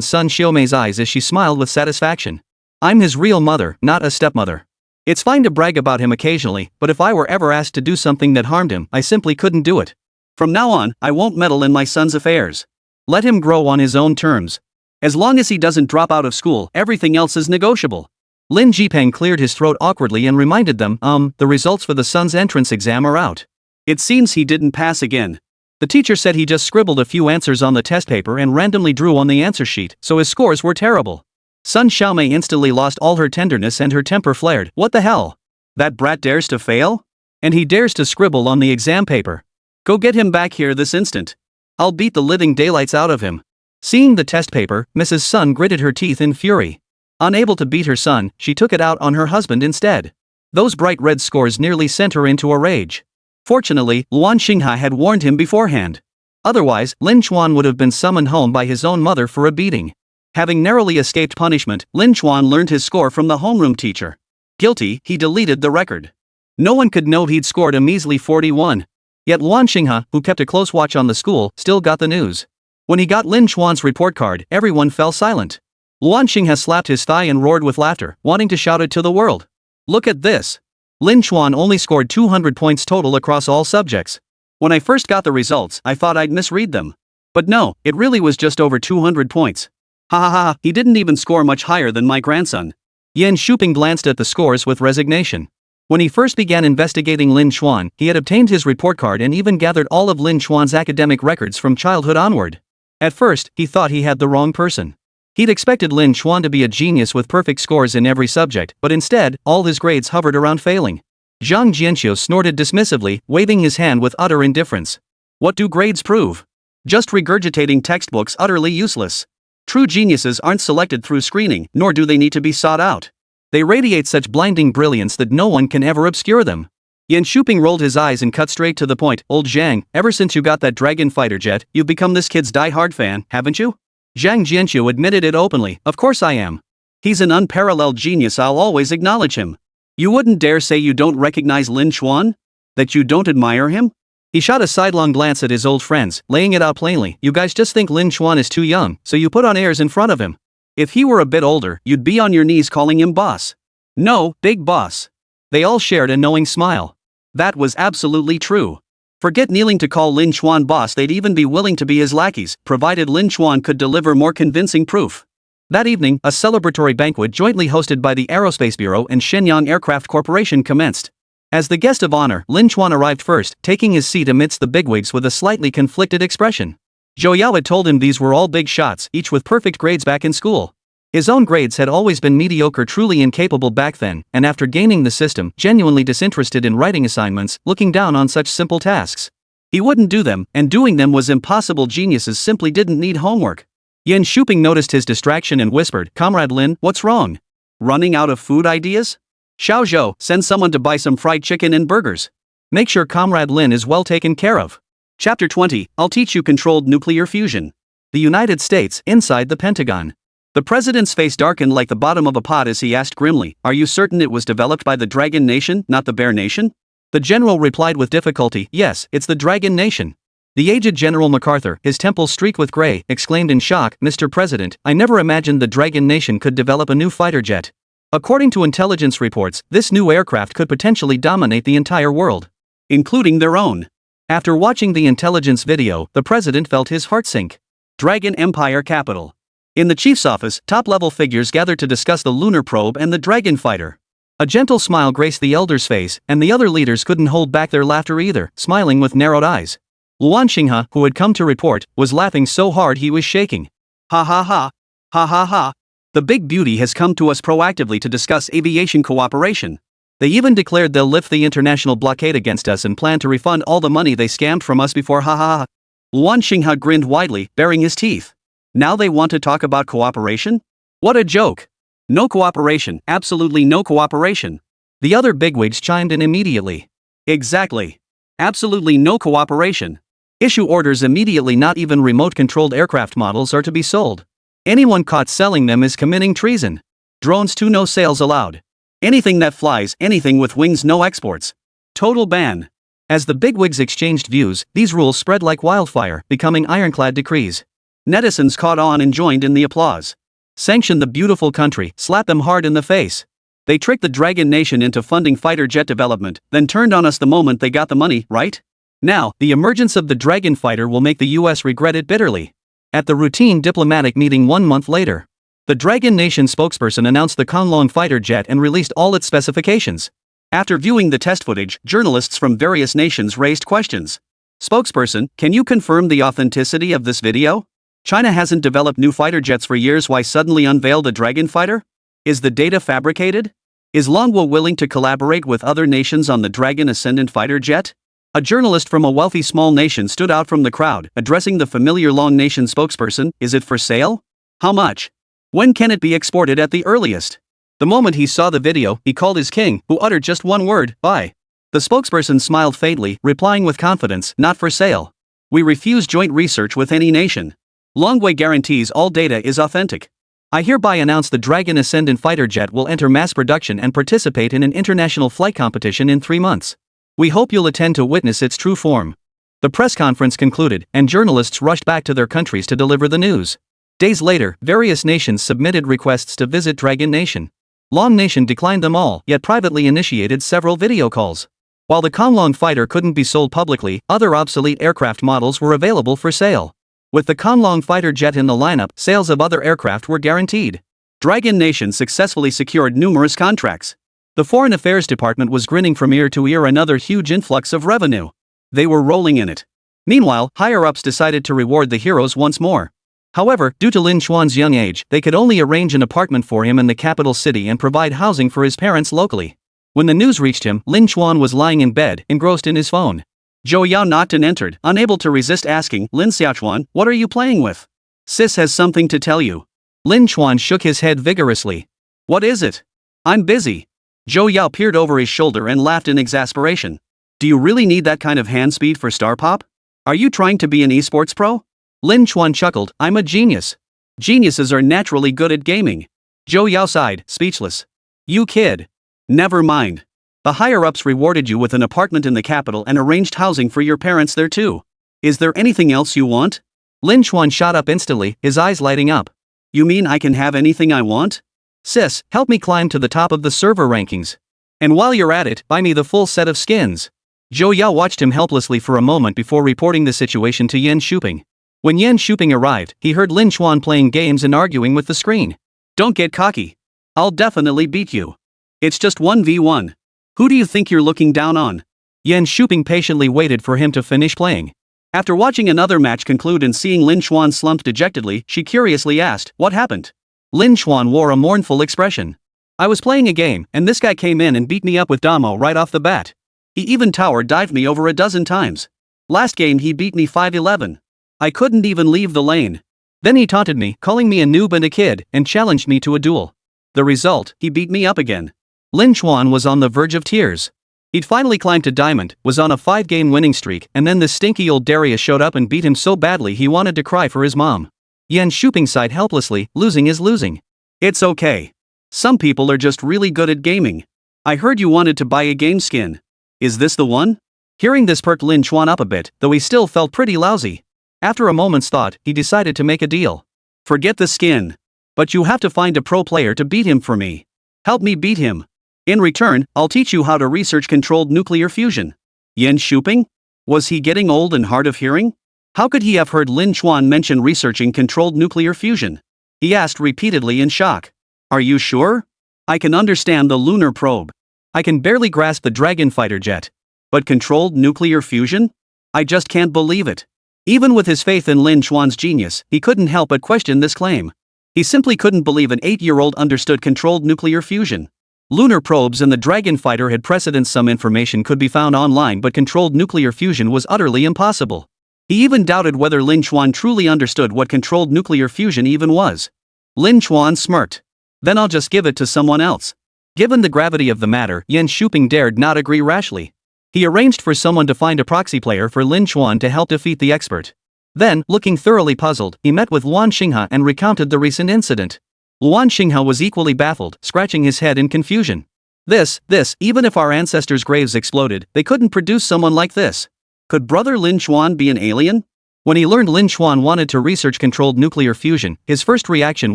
son Xiaomei's eyes as she smiled with satisfaction. I'm his real mother, not a stepmother. It's fine to brag about him occasionally, but if I were ever asked to do something that harmed him, I simply couldn't do it. From now on, I won't meddle in my son's affairs. Let him grow on his own terms. As long as he doesn't drop out of school, everything else is negotiable. Lin Jipeng cleared his throat awkwardly and reminded them, the results for the son's entrance exam are out. It seems he didn't pass again. The teacher said he just scribbled a few answers on the test paper and randomly drew on the answer sheet, so his scores were terrible. Son Xiaomei instantly lost all her tenderness and her temper flared. What the hell? That brat dares to fail? And he dares to scribble on the exam paper. Go get him back here this instant. I'll beat the living daylights out of him. Seeing the test paper, Mrs. Sun gritted her teeth in fury. Unable to beat her son, she took it out on her husband instead. Those bright red scores nearly sent her into a rage. Fortunately, Luan Xinghe had warned him beforehand. Otherwise, Lin Xuan would have been summoned home by his own mother for a beating. Having narrowly escaped punishment, Lin Xuan learned his score from the homeroom teacher. Guilty, he deleted the record. No one could know he'd scored a measly 41. Yet Luan Xinghe, who kept a close watch on the school, still got the news. When he got Lin Xuan's report card, everyone fell silent. Luan Xinghe slapped his thigh and roared with laughter, wanting to shout it to the world. Look at this. Lin Xuan only scored 200 points total across all subjects. When I first got the results, I thought I'd misread them. But no, it really was just over 200 points. Ha ha ha, he didn't even score much higher than my grandson. Yan Shuping glanced at the scores with resignation. When he first began investigating Lin Xuan, he had obtained his report card and even gathered all of Lin Xuan's academic records from childhood onward. At first, he thought he had the wrong person. He'd expected Lin Xuan to be a genius with perfect scores in every subject, but instead, all his grades hovered around failing. Zhang Jianxiu snorted dismissively, waving his hand with utter indifference. What do grades prove? Just regurgitating textbooks utterly useless. True geniuses aren't selected through screening, nor do they need to be sought out. They radiate such blinding brilliance that no one can ever obscure them. Yan Shuping rolled his eyes and cut straight to the point. Old Zhang, ever since you got that dragon fighter jet, you've become this kid's die-hard fan, haven't you? Zhang Jianxiu admitted it openly. Of course I am. He's an unparalleled genius, I'll always acknowledge him. You wouldn't dare say you don't recognize Lin Xuan? That you don't admire him? He shot a sidelong glance at his old friends, laying it out plainly. You guys just think Lin Xuan is too young, so you put on airs in front of him. If he were a bit older, you'd be on your knees calling him boss. No, big boss. They all shared a knowing smile. That was absolutely true. Forget kneeling to call Lin Xuan boss, they'd even be willing to be his lackeys, provided Lin Xuan could deliver more convincing proof. That evening, a celebratory banquet jointly hosted by the Aerospace Bureau and Shenyang Aircraft Corporation commenced. As the guest of honor, Lin Xuan arrived first, taking his seat amidst the bigwigs with a slightly conflicted expression. Zhou Yao had told him these were all big shots, each with perfect grades back in school. His own grades had always been mediocre, truly incapable back then, and after gaining the system, genuinely disinterested in writing assignments, looking down on such simple tasks. He wouldn't do them, and doing them was impossible. Geniuses simply didn't need homework. Yan Shuping noticed his distraction and whispered, Comrade Lin, what's wrong? Running out of food ideas? Xiao Zhou, send someone to buy some fried chicken and burgers. Make sure Comrade Lin is well taken care of. Chapter 20, I'll teach you controlled nuclear fusion. The United States, inside the Pentagon. The president's face darkened like the bottom of a pot as he asked grimly, "Are you certain it was developed by the Dragon Nation, not the Bear Nation?" The general replied with difficulty, "Yes, it's the Dragon Nation." The aged General MacArthur, his temples streaked with gray, exclaimed in shock, "Mr. President, I never imagined the Dragon Nation could develop a new fighter jet. According to intelligence reports, this new aircraft could potentially dominate the entire world, including their own." After watching the intelligence video, the president felt his heart sink. Dragon Empire capital. In the chief's office, top-level figures gathered to discuss the lunar probe and the dragon fighter. A gentle smile graced the elder's face, and the other leaders couldn't hold back their laughter either, smiling with narrowed eyes. Luan Xinghe, who had come to report, was laughing so hard he was shaking. "Ha ha ha. Ha ha ha. The big beauty has come to us proactively to discuss aviation cooperation. They even declared they'll lift the international blockade against us and plan to refund all the money they scammed from us before, ha ha ha." Luan Xinghe grinned widely, baring his teeth. Now they want to talk about cooperation? What a joke. No cooperation, absolutely no cooperation. The other bigwigs chimed in immediately. Exactly. Absolutely no cooperation. Issue orders immediately. Not even remote-controlled aircraft models are to be sold. Anyone caught selling them is committing treason. Drones too, no sales allowed. Anything that flies, anything with wings, no exports. Total ban. As the bigwigs exchanged views, these rules spread like wildfire, becoming ironclad decrees. Netizens caught on and joined in the applause. Sanction the beautiful country, slap them hard in the face. They tricked the Dragon Nation into funding fighter jet development, then turned on us the moment they got the money, right? Now, the emergence of the Dragon fighter will make the US regret it bitterly. At the routine diplomatic meeting 1 month later, the Dragon Nation spokesperson announced the Konglong fighter jet and released all its specifications. After viewing the test footage, journalists from various nations raised questions. Spokesperson, can you confirm the authenticity of this video? China hasn't developed new fighter jets for years. Why suddenly unveil the Dragon fighter? Is the data fabricated? Is Longwo willing to collaborate with other nations on the Dragon Ascendant fighter jet? A journalist from a wealthy small nation stood out from the crowd, addressing the familiar Long Nation spokesperson. Is it for sale? How much? When can it be exported at the earliest? The moment he saw the video, he called his king, who uttered just one word, buy. The spokesperson smiled faintly, replying with confidence, not for sale. We refuse joint research with any nation. Longwei guarantees all data is authentic. I hereby announce the Dragon Ascendant fighter jet will enter mass production and participate in an international flight competition in 3 months. We hope you'll attend to witness its true form. The press conference concluded, and journalists rushed back to their countries to deliver the news. Days later, various nations submitted requests to visit Dragon Nation. Long Nation declined them all, yet privately initiated several video calls. While the Konglong fighter couldn't be sold publicly, other obsolete aircraft models were available for sale. With the Konglong fighter jet in the lineup, sales of other aircraft were guaranteed. Dragon Nation successfully secured numerous contracts. The Foreign Affairs Department was grinning from ear to ear, another huge influx of revenue. They were rolling in it. Meanwhile, higher-ups decided to reward the heroes once more. However, due to Lin Xuan's young age, they could only arrange an apartment for him in the capital city and provide housing for his parents locally. When the news reached him, Lin Xuan was lying in bed, engrossed in his phone. Zhou Yao knocked and entered, unable to resist asking, "Lin Xiaochuan, what are you playing with? Sis has something to tell you." Lin Xuan shook his head vigorously. "What is it?" "I'm busy." Zhou Yao peered over his shoulder and laughed in exasperation. "Do you really need that kind of hand speed for Star Pop? Are you trying to be an esports pro?" Lin Xuan chuckled, "I'm a genius. Geniuses are naturally good at gaming." Zhou Yao sighed, speechless. "You kid. Never mind. The higher-ups rewarded you with an apartment in the capital and arranged housing for your parents there too. Is there anything else you want?" Lin Xuan shot up instantly, his eyes lighting up. "You mean I can have anything I want? Sis, help me climb to the top of the server rankings. And while you're at it, buy me the full set of skins." Zhou Yao watched him helplessly for a moment before reporting the situation to Yan Shuping. When Yan Shuping arrived, he heard Lin Xuan playing games and arguing with the screen. "Don't get cocky. I'll definitely beat you. It's just 1v1. Who do you think you're looking down on?" Yan Shuping patiently waited for him to finish playing. After watching another match conclude and seeing Lin Xuan slumped dejectedly, she curiously asked, "What happened?" Lin Xuan wore a mournful expression. "I was playing a game, and this guy came in and beat me up with Damo right off the bat. He even tower dived me over a dozen times. Last game he beat me 5-11. I couldn't even leave the lane. Then he taunted me, calling me a noob and a kid, and challenged me to a duel. The result, he beat me up again. Lin Chuan was on the verge of tears. He'd finally climbed to Diamond, was on a 5-game winning streak, and then this stinky old Darius showed up and beat him so badly he wanted to cry for his mom. Yan Shuping sighed helplessly, losing is losing. It's okay. Some people are just really good at gaming. I heard you wanted to buy a game skin. Is this the one? Hearing this perked Lin Chuan up a bit, though he still felt pretty lousy. After a moment's thought, he decided to make a deal. Forget the skin. But you have to find a pro player to beat him for me. Help me beat him. In return, I'll teach you how to research controlled nuclear fusion. Yan Shuping? Was he getting old and hard of hearing? How could he have heard Lin Chuan mention researching controlled nuclear fusion? He asked repeatedly in shock. Are you sure? I can understand the lunar probe. I can barely grasp the dragon fighter jet. But controlled nuclear fusion? I just can't believe it. Even with his faith in Lin Chuan's genius, he couldn't help but question this claim. He simply couldn't believe an 8-year-old understood controlled nuclear fusion. Lunar probes and the dragon fighter had precedence. Some information could be found online, but controlled nuclear fusion was utterly impossible. He even doubted whether Lin Chuan truly understood what controlled nuclear fusion even was. Lin Chuan smirked. Then I'll just give it to someone else. Given the gravity of the matter, Yan Shuping dared not agree rashly. He arranged for someone to find a proxy player for Lin Chuan to help defeat the expert. Then, looking thoroughly puzzled, he met with Luan Xinghe and recounted the recent incident. Luan Xinghe was equally baffled, scratching his head in confusion. Even if our ancestors' graves exploded, they couldn't produce someone like this. Could brother Lin Chuan be an alien? When he learned Lin Chuan wanted to research controlled nuclear fusion, his first reaction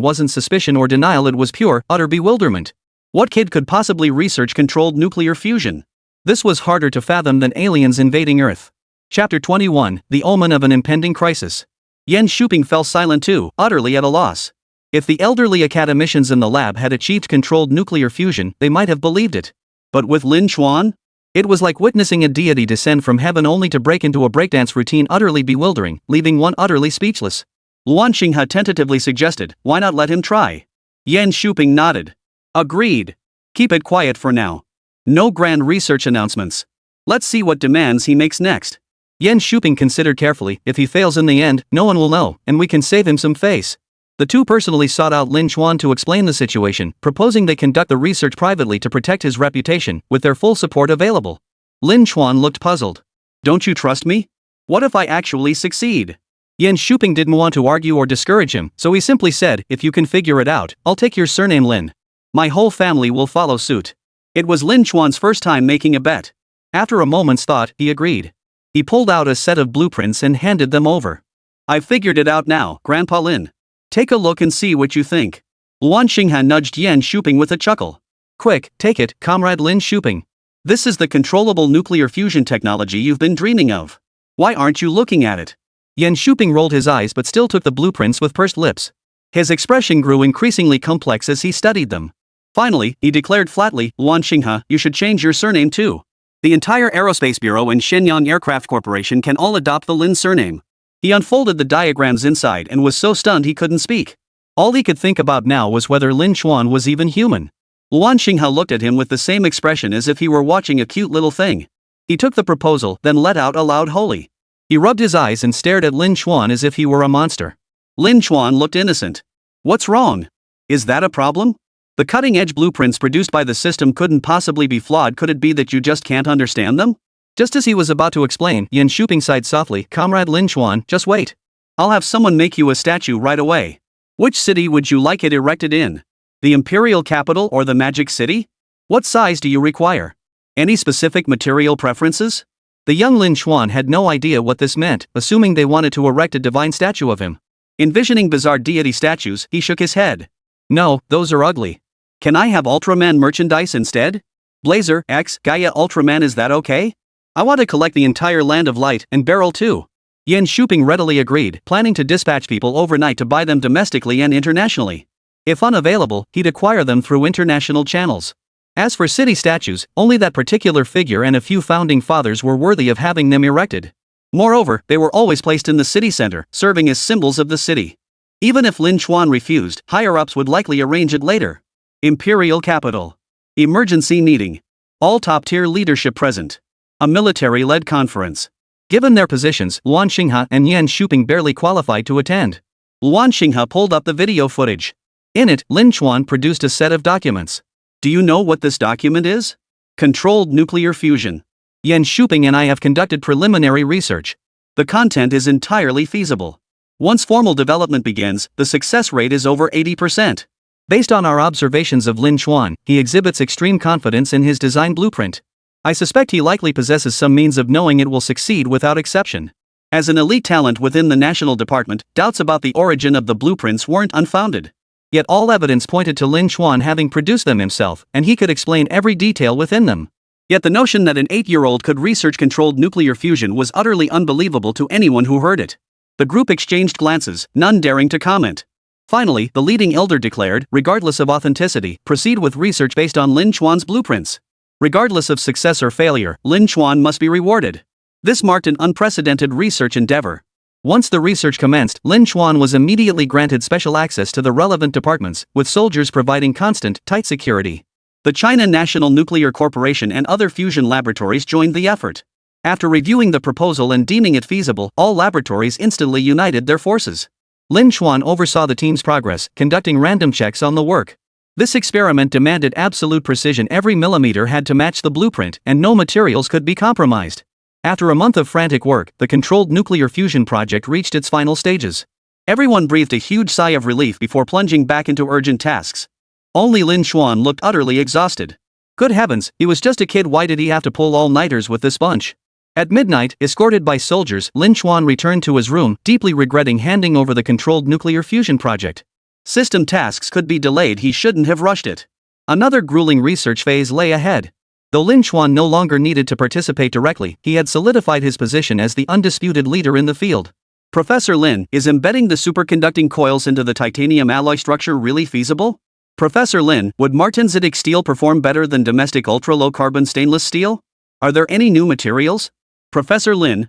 wasn't suspicion or denial, it was pure, utter bewilderment. What kid could possibly research controlled nuclear fusion? This was harder to fathom than aliens invading Earth. Chapter 21, The Omen of an Impending Crisis. Yan Shuping fell silent too, utterly at a loss. If the elderly academicians in the lab had achieved controlled nuclear fusion, they might have believed it. But with Lin Chuan? It was like witnessing a deity descend from heaven only to break into a breakdance routine, utterly bewildering, leaving one utterly speechless. Luan Xinghe tentatively suggested, why not let him try? Yan Shuping nodded. Agreed. Keep it quiet for now. No grand research announcements. Let's see what demands he makes next. Yan Shuping considered carefully. If he fails in the end, no one will know, and we can save him some face. The two personally sought out Lin Chuan to explain the situation, proposing they conduct the research privately to protect his reputation, with their full support available. Lin Chuan looked puzzled. Don't you trust me? What if I actually succeed? Yan Shuping didn't want to argue or discourage him, so he simply said, if you can figure it out, I'll take your surname Lin. My whole family will follow suit. It was Lin Chuan's first time making a bet. After a moment's thought, he agreed. He pulled out a set of blueprints and handed them over. I've figured it out now, Grandpa Lin. Take a look and see what you think. Luan Xinghe nudged Yan Shuping with a chuckle. Quick, take it, Comrade Lin Shuping. This is the controllable nuclear fusion technology you've been dreaming of. Why aren't you looking at it? Yan Shuping rolled his eyes but still took the blueprints with pursed lips. His expression grew increasingly complex as he studied them. Finally, he declared flatly, Luan Xinghe, you should change your surname too. The entire Aerospace Bureau and Shenyang Aircraft Corporation can all adopt the Lin surname. He unfolded the diagrams inside and was so stunned he couldn't speak. All he could think about now was whether Lin Chuan was even human. Luan Xinghe looked at him with the same expression as if he were watching a cute little thing. He took the proposal, then let out a loud holy. He rubbed his eyes and stared at Lin Chuan as if he were a monster. Lin Chuan looked innocent. What's wrong? Is that a problem? The cutting-edge blueprints produced by the system couldn't possibly be flawed. Could it be that you just can't understand them? Just as he was about to explain, Yan Shuping sighed softly, Comrade Lin Chuan, just wait. I'll have someone make you a statue right away. Which city would you like it erected in? The imperial capital or the magic city? What size do you require? Any specific material preferences? The young Lin Chuan had no idea what this meant, assuming they wanted to erect a divine statue of him. Envisioning bizarre deity statues, he shook his head. No, those are ugly. Can I have Ultraman merchandise instead? Blazer X Gaia Ultraman, is that okay? I want to collect the entire Land of Light and Beryl too. Yan Shuping readily agreed, planning to dispatch people overnight to buy them domestically and internationally. If unavailable, he'd acquire them through international channels. As for city statues, only that particular figure and a few founding fathers were worthy of having them erected. Moreover, they were always placed in the city center, serving as symbols of the city. Even if Lin Chuan refused, higher-ups would likely arrange it later. Imperial capital. Emergency meeting. All top-tier leadership present. A military-led conference. Given their positions, Luan Xinghe and Yan Shuping barely qualified to attend. Luan Xinghe pulled up the video footage. In it, Lin Chuan produced a set of documents. Do you know what this document is? Controlled nuclear fusion. Yan Shuping and I have conducted preliminary research. The content is entirely feasible. Once formal development begins, the success rate is over 80%. Based on our observations of Lin Chuan, he exhibits extreme confidence in his design blueprint. I suspect he likely possesses some means of knowing it will succeed without exception. As an elite talent within the national department, doubts about the origin of the blueprints weren't unfounded. Yet all evidence pointed to Lin Chuan having produced them himself, and he could explain every detail within them. Yet the notion that an 8-year-old could research controlled nuclear fusion was utterly unbelievable to anyone who heard it. The group exchanged glances, none daring to comment. Finally, the leading elder declared, regardless of authenticity, proceed with research based on Lin Chuan's blueprints. Regardless of success or failure, Lin Chuan must be rewarded. This marked an unprecedented research endeavor. Once the research commenced, Lin Chuan was immediately granted special access to the relevant departments, with soldiers providing constant, tight security. The China National Nuclear Corporation and other fusion laboratories joined the effort. After reviewing the proposal and deeming it feasible, all laboratories instantly united their forces. Lin Chuan oversaw the team's progress, conducting random checks on the work. This experiment demanded absolute precision. Every millimeter had to match the blueprint, and no materials could be compromised. After a month of frantic work, the controlled nuclear fusion project reached its final stages. Everyone breathed a huge sigh of relief before plunging back into urgent tasks. Only Lin Chuan looked utterly exhausted. Good heavens, he was just a kid. Why did he have to pull all-nighters with this bunch? At midnight, escorted by soldiers, Lin Chuan returned to his room, deeply regretting handing over the controlled nuclear fusion project. System tasks could be delayed. He shouldn't have rushed it. Another grueling research phase lay ahead. Though Lin Chuan no longer needed to participate directly, he had solidified his position as the undisputed leader in the field. Professor Lin, is embedding the superconducting coils into the titanium alloy structure really feasible? Professor Lin, would martensitic steel perform better than domestic ultra-low-carbon stainless steel? Are there any new materials? Professor Lin.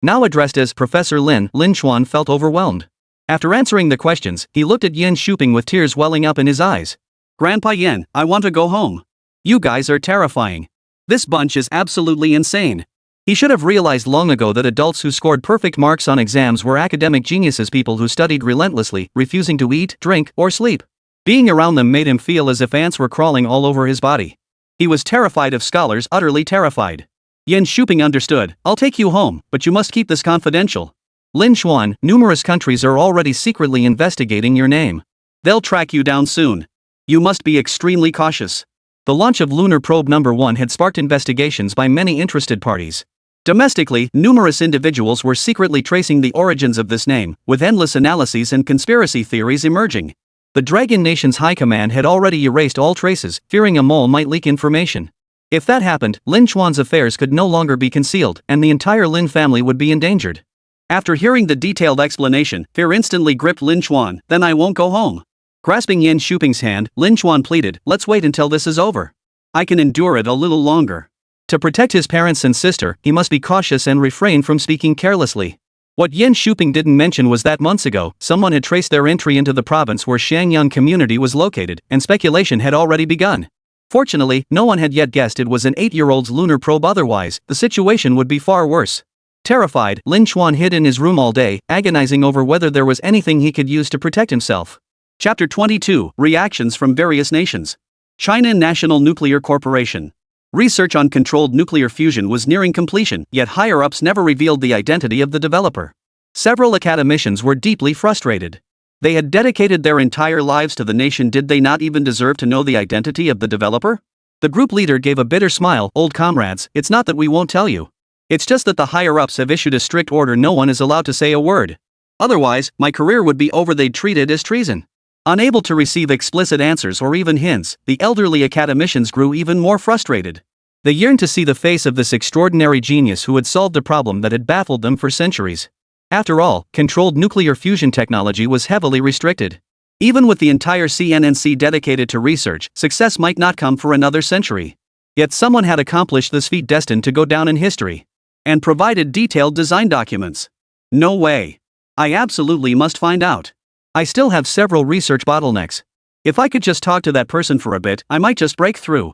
Now addressed as Professor Lin, Lin Chuan felt overwhelmed. After answering the questions, he looked at Yan Shuping with tears welling up in his eyes. Grandpa Yan, I want to go home. You guys are terrifying. This bunch is absolutely insane. He should have realized long ago that adults who scored perfect marks on exams were academic geniuses, people who studied relentlessly, refusing to eat, drink, or sleep. Being around them made him feel as if ants were crawling all over his body. He was terrified of scholars, utterly terrified. Yan Shuping understood. I'll take you home, but you must keep this confidential. Lin Chuan, numerous countries are already secretly investigating your name. They'll track you down soon. You must be extremely cautious. The launch of Lunar Probe No. 1 had sparked investigations by many interested parties. Domestically, numerous individuals were secretly tracing the origins of this name, with endless analyses and conspiracy theories emerging. The Dragon Nation's high command had already erased all traces, fearing a mole might leak information. If that happened, Lin Chuan's affairs could no longer be concealed, and the entire Lin family would be endangered. After hearing the detailed explanation, fear instantly gripped Lin Chuan. Then I won't go home. Grasping Yan Shuping's hand, Lin Chuan pleaded, let's wait until this is over. I can endure it a little longer. To protect his parents and sister, he must be cautious and refrain from speaking carelessly. What Yan Shuping didn't mention was that months ago, someone had traced their entry into the province where Shangyang community was located, and speculation had already begun. Fortunately, no one had yet guessed it was an 8-year-old's lunar probe. Otherwise, the situation would be far worse. Terrified, Lin Chuan hid in his room all day, agonizing over whether there was anything he could use to protect himself. Chapter 22, Reactions from Various Nations. China National Nuclear Corporation. Research on controlled nuclear fusion was nearing completion, yet higher-ups never revealed the identity of the developer. Several academicians were deeply frustrated. They had dedicated their entire lives to the nation. Did they not even deserve to know the identity of the developer? The group leader gave a bitter smile. Old comrades, it's not that we won't tell you. It's just that the higher-ups have issued a strict order. No one is allowed to say a word. Otherwise, my career would be over. They'd treat it as treason. Unable to receive explicit answers or even hints, the elderly academicians grew even more frustrated. They yearned to see the face of this extraordinary genius who had solved a problem that had baffled them for centuries. After all, controlled nuclear fusion technology was heavily restricted. Even with the entire CNNC dedicated to research, success might not come for another century. Yet someone had accomplished this feat destined to go down in history. And provided detailed design documents. No way. I absolutely must find out. I still have several research bottlenecks. If I could just talk to that person for a bit, I might just break through.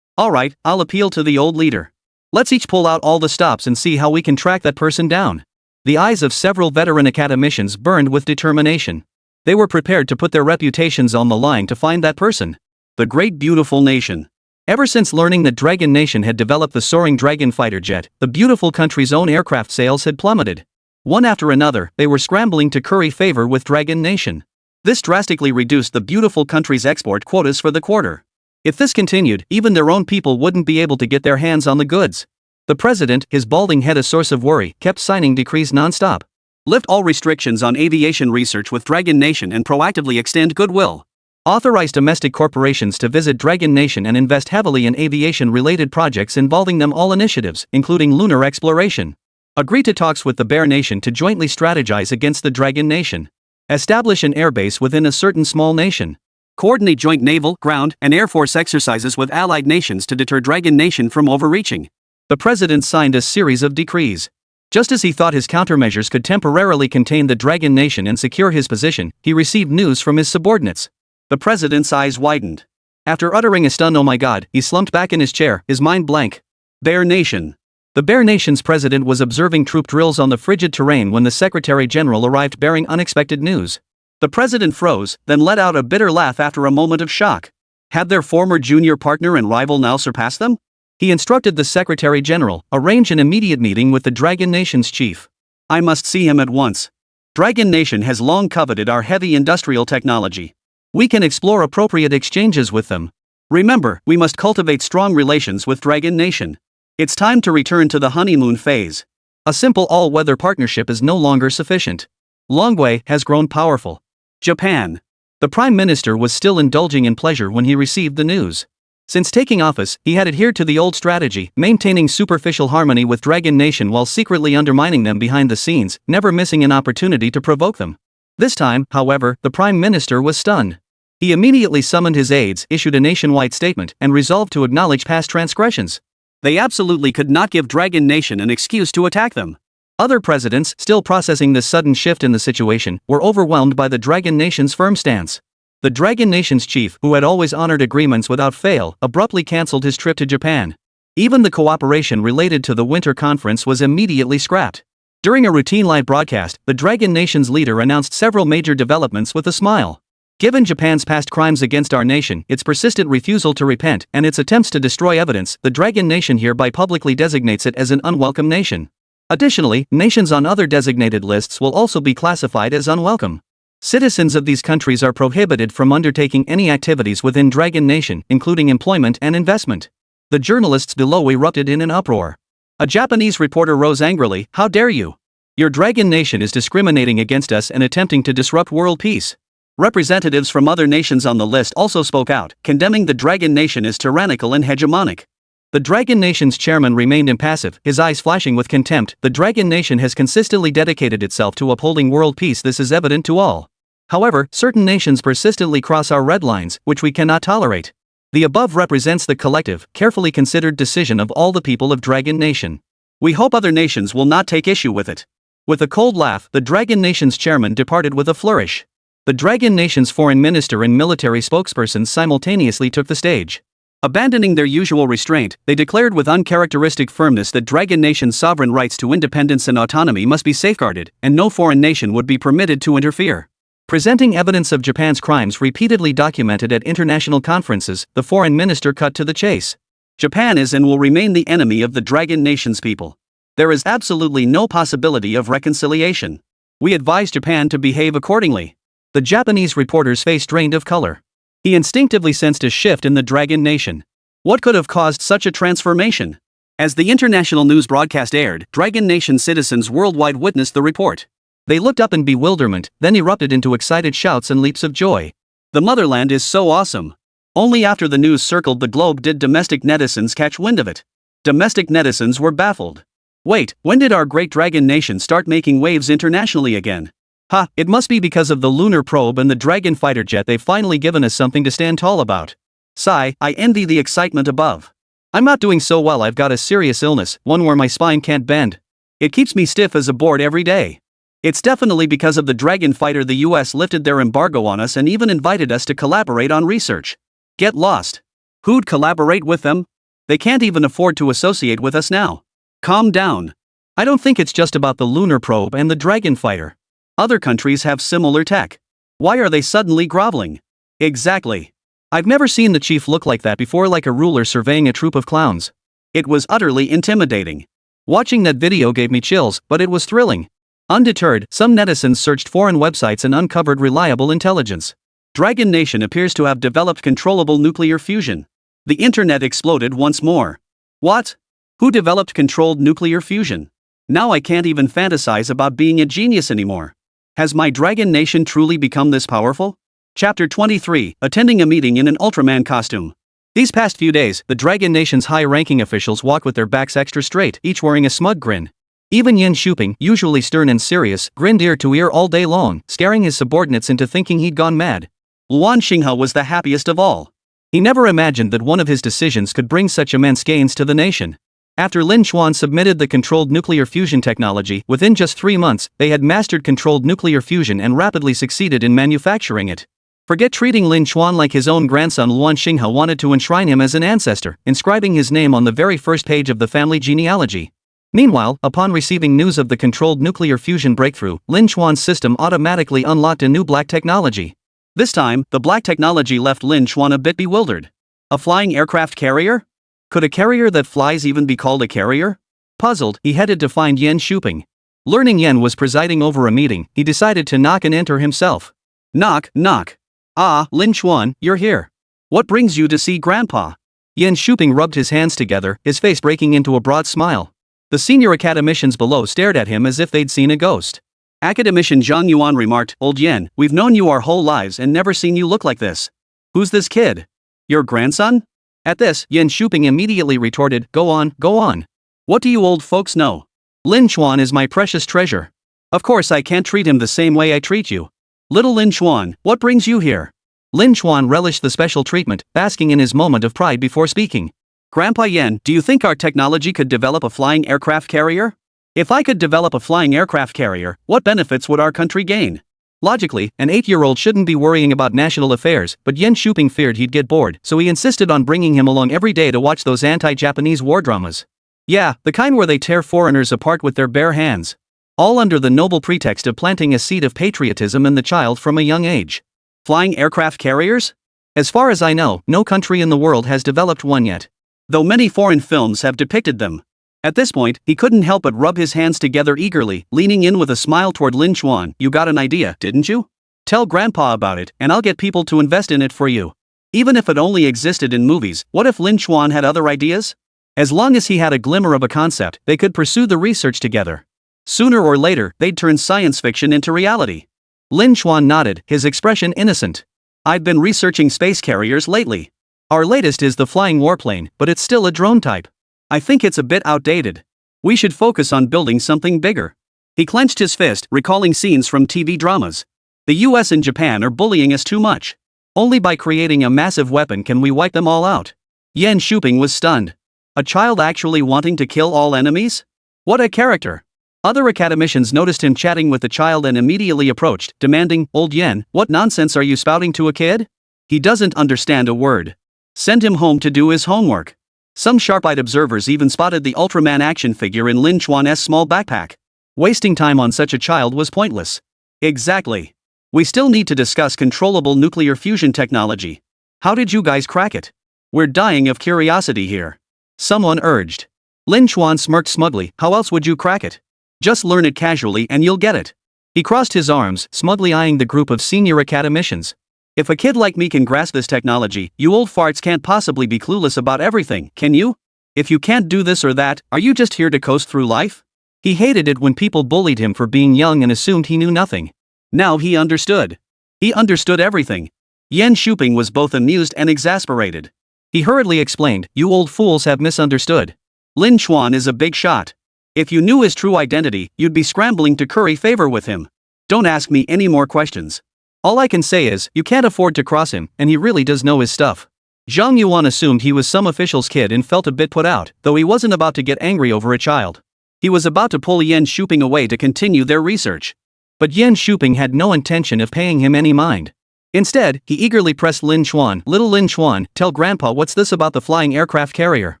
Alright, I'll appeal to the old leader. Let's each pull out all the stops and see how we can track that person down. The eyes of several veteran academicians burned with determination. They were prepared to put their reputations on the line to find that person. The Great Beautiful Nation. Ever since learning that Dragon Nation had developed the soaring Dragon fighter jet, the beautiful country's own aircraft sales had plummeted. One after another, they were scrambling to curry favor with Dragon Nation. This drastically reduced the beautiful country's export quotas for the quarter. If this continued, even their own people wouldn't be able to get their hands on the goods. The president, his balding head a source of worry, kept signing decrees non-stop. Lift all restrictions on aviation research with Dragon Nation and proactively extend goodwill. Authorize domestic corporations to visit Dragon Nation and invest heavily in aviation-related projects involving them all initiatives, including lunar exploration. Agree to talks with the Bear Nation to jointly strategize against the Dragon Nation. Establish an airbase within a certain small nation. Coordinate joint naval, ground, and air force exercises with allied nations to deter Dragon Nation from overreaching. The president signed a series of decrees. Just as he thought his countermeasures could temporarily contain the Dragon Nation and secure his position, he received news from his subordinates. The president's eyes widened. After uttering a stunned "Oh my God," he slumped back in his chair, his mind blank. Bear Nation. The Bear Nation's president was observing troop drills on the frigid terrain when the Secretary General arrived bearing unexpected news. The president froze, then let out a bitter laugh after a moment of shock. Had their former junior partner and rival now surpassed them? He instructed the Secretary General, arrange an immediate meeting with the Dragon Nation's chief. I must see him at once. Dragon Nation has long coveted our heavy industrial technology. We can explore appropriate exchanges with them. Remember, we must cultivate strong relations with Dragon Nation. It's time to return to the honeymoon phase. A simple all-weather partnership is no longer sufficient. Longwei has grown powerful. Japan. The Prime Minister was still indulging in pleasure when he received the news. Since taking office, he had adhered to the old strategy, maintaining superficial harmony with Dragon Nation while secretly undermining them behind the scenes, never missing an opportunity to provoke them. This time, however, the Prime Minister was stunned. He immediately summoned his aides, issued a nationwide statement, and resolved to acknowledge past transgressions. They absolutely could not give Dragon Nation an excuse to attack them. Other presidents, still processing this sudden shift in the situation, were overwhelmed by the Dragon Nation's firm stance. The Dragon Nation's chief, who had always honored agreements without fail, abruptly cancelled his trip to Japan. Even the cooperation related to the winter conference was immediately scrapped. During a routine live broadcast, the Dragon Nation's leader announced several major developments with a smile. Given Japan's past crimes against our nation, its persistent refusal to repent, and its attempts to destroy evidence, the Dragon Nation hereby publicly designates it as an unwelcome nation. Additionally, nations on other designated lists will also be classified as unwelcome. Citizens of these countries are prohibited from undertaking any activities within Dragon Nation, including employment and investment. The journalists below erupted in an uproar. A Japanese reporter rose angrily, "How dare you? Your Dragon Nation is discriminating against us and attempting to disrupt world peace." Representatives from other nations on the list also spoke out, condemning the Dragon Nation as tyrannical and hegemonic. The Dragon Nation's chairman remained impassive, his eyes flashing with contempt. The Dragon Nation has consistently dedicated itself to upholding world peace. This is evident to all. However, certain nations persistently cross our red lines, which we cannot tolerate. The above represents the collective, carefully considered decision of all the people of Dragon Nation. We hope other nations will not take issue with it. With a cold laugh, the Dragon Nation's chairman departed with a flourish. The Dragon Nation's foreign minister and military spokespersons simultaneously took the stage. Abandoning their usual restraint, they declared with uncharacteristic firmness that Dragon Nation's sovereign rights to independence and autonomy must be safeguarded, and no foreign nation would be permitted to interfere. Presenting evidence of Japan's crimes repeatedly documented at international conferences, the foreign minister cut to the chase. Japan is and will remain the enemy of the Dragon Nation's people. There is absolutely no possibility of reconciliation. We advise Japan to behave accordingly. The Japanese reporter's face drained of color. He instinctively sensed a shift in the Dragon Nation. What could have caused such a transformation? As the international news broadcast aired, Dragon Nation citizens worldwide witnessed the report. They looked up in bewilderment, then erupted into excited shouts and leaps of joy. The motherland is so awesome. Only after the news circled the globe did domestic netizens catch wind of it. Domestic netizens were baffled. Wait, when did our great Dragon Nation start making waves internationally again? Ha, it must be because of the lunar probe and the Dragon fighter jet. They've finally given us something to stand tall about. Sigh, I envy the excitement above. I'm not doing so well. I've got a serious illness, one where my spine can't bend. It keeps me stiff as a board every day. It's definitely because of the Dragon fighter. The US lifted their embargo on us and even invited us to collaborate on research. Get lost. Who'd collaborate with them? They can't even afford to associate with us now. Calm down. I don't think it's just about the lunar probe and the Dragon fighter. Other countries have similar tech. Why are they suddenly groveling? Exactly. I've never seen the chief look like that before, like a ruler surveying a troop of clowns. It was utterly intimidating. Watching that video gave me chills, but it was thrilling. Undeterred, some netizens searched foreign websites and uncovered reliable intelligence. Dragon Nation appears to have developed controllable nuclear fusion. The internet exploded once more. What? Who developed controlled nuclear fusion? Now I can't even fantasize about being a genius anymore. Has my Dragon Nation truly become this powerful? Chapter 23, Attending a Meeting in an Ultraman Costume. These past few days, the Dragon Nation's high-ranking officials walk with their backs extra straight, each wearing a smug grin. Even Yen Shuping, usually stern and serious, grinned ear to ear all day long, scaring his subordinates into thinking he'd gone mad. Luan Xinghe was the happiest of all. He never imagined that one of his decisions could bring such immense gains to the nation. After Lin Xuan submitted the controlled nuclear fusion technology, within just 3 months, they had mastered controlled nuclear fusion and rapidly succeeded in manufacturing it. Forget treating Lin Xuan like his own grandson. Luan Xinghe wanted to enshrine him as an ancestor, inscribing his name on the very first page of the family genealogy. Meanwhile, upon receiving news of the controlled nuclear fusion breakthrough, Lin Xuan's system automatically unlocked a new black technology. This time, the black technology left Lin Xuan a bit bewildered. A flying aircraft carrier? Could a carrier that flies even be called a carrier? Puzzled, he headed to find Yen Shuping. Learning Yen was presiding over a meeting, he decided to knock and enter himself. Knock, knock. Ah, Lin Xuan, you're here. What brings you to see Grandpa? Yen Shuping rubbed his hands together, his face breaking into a broad smile. The senior academicians below stared at him as if they'd seen a ghost. Academician Zhang Yuan remarked, "Old Yen, we've known you our whole lives and never seen you look like this. Who's this kid? Your grandson?" At this, Yen Shuping immediately retorted, Go on, go on. What do you old folks know? Lin Xuan is my precious treasure. Of course I can't treat him the same way I treat you. Little Lin Xuan, what brings you here? Lin Xuan relished the special treatment, basking in his moment of pride before speaking. Grandpa Yen, do you think our technology could develop a flying aircraft carrier? If I could develop a flying aircraft carrier, what benefits would our country gain? Logically, an 8-year-old shouldn't be worrying about national affairs, but Yen Shuping feared he'd get bored, so he insisted on bringing him along every day to watch those anti-Japanese war dramas. Yeah, the kind where they tear foreigners apart with their bare hands. All under the noble pretext of planting a seed of patriotism in the child from a young age. Flying aircraft carriers? As far as I know, no country in the world has developed one yet. Though many foreign films have depicted them. At this point, he couldn't help but rub his hands together eagerly, leaning in with a smile toward Lin Xuan. You got an idea, didn't you? Tell Grandpa about it, and I'll get people to invest in it for you. Even if it only existed in movies, what if Lin Xuan had other ideas? As long as he had a glimmer of a concept, they could pursue the research together. Sooner or later, they'd turn science fiction into reality. Lin Xuan nodded, his expression innocent. I've been researching space carriers lately. Our latest is the flying warplane, but it's still a drone type. I think it's a bit outdated. We should focus on building something bigger. He clenched his fist, recalling scenes from TV dramas. The US and Japan are bullying us too much. Only by creating a massive weapon can we wipe them all out. Yen Shuping was stunned. A child actually wanting to kill all enemies? What a character! Other academicians noticed him chatting with the child and immediately approached, demanding, Old Yen, what nonsense are you spouting to a kid? He doesn't understand a word. Send him home to do his homework. Some sharp-eyed observers even spotted the Ultraman action figure in Lin Xuan's small backpack. Wasting time on such a child was pointless. Exactly. We still need to discuss controllable nuclear fusion technology. How did you guys crack it? We're dying of curiosity here. Someone urged. Lin Xuan smirked smugly, how else would you crack it? Just learn it casually and you'll get it. He crossed his arms, smugly eyeing the group of senior academicians. If a kid like me can grasp this technology, you old farts can't possibly be clueless about everything, can you? If you can't do this or that, are you just here to coast through life? He hated it when people bullied him for being young and assumed he knew nothing. Now he understood. He understood everything. Yen Shuping was both amused and exasperated. He hurriedly explained, you old fools have misunderstood. Lin Xuan is a big shot. If you knew his true identity, you'd be scrambling to curry favor with him. Don't ask me any more questions. All I can say is, you can't afford to cross him, and he really does know his stuff. Zhang Yuan assumed he was some official's kid and felt a bit put out, though he wasn't about to get angry over a child. He was about to pull Yen Shuping away to continue their research. But Yen Shuping had no intention of paying him any mind. Instead, he eagerly pressed Lin Xuan, little Lin Xuan, tell Grandpa what's this about the flying aircraft carrier?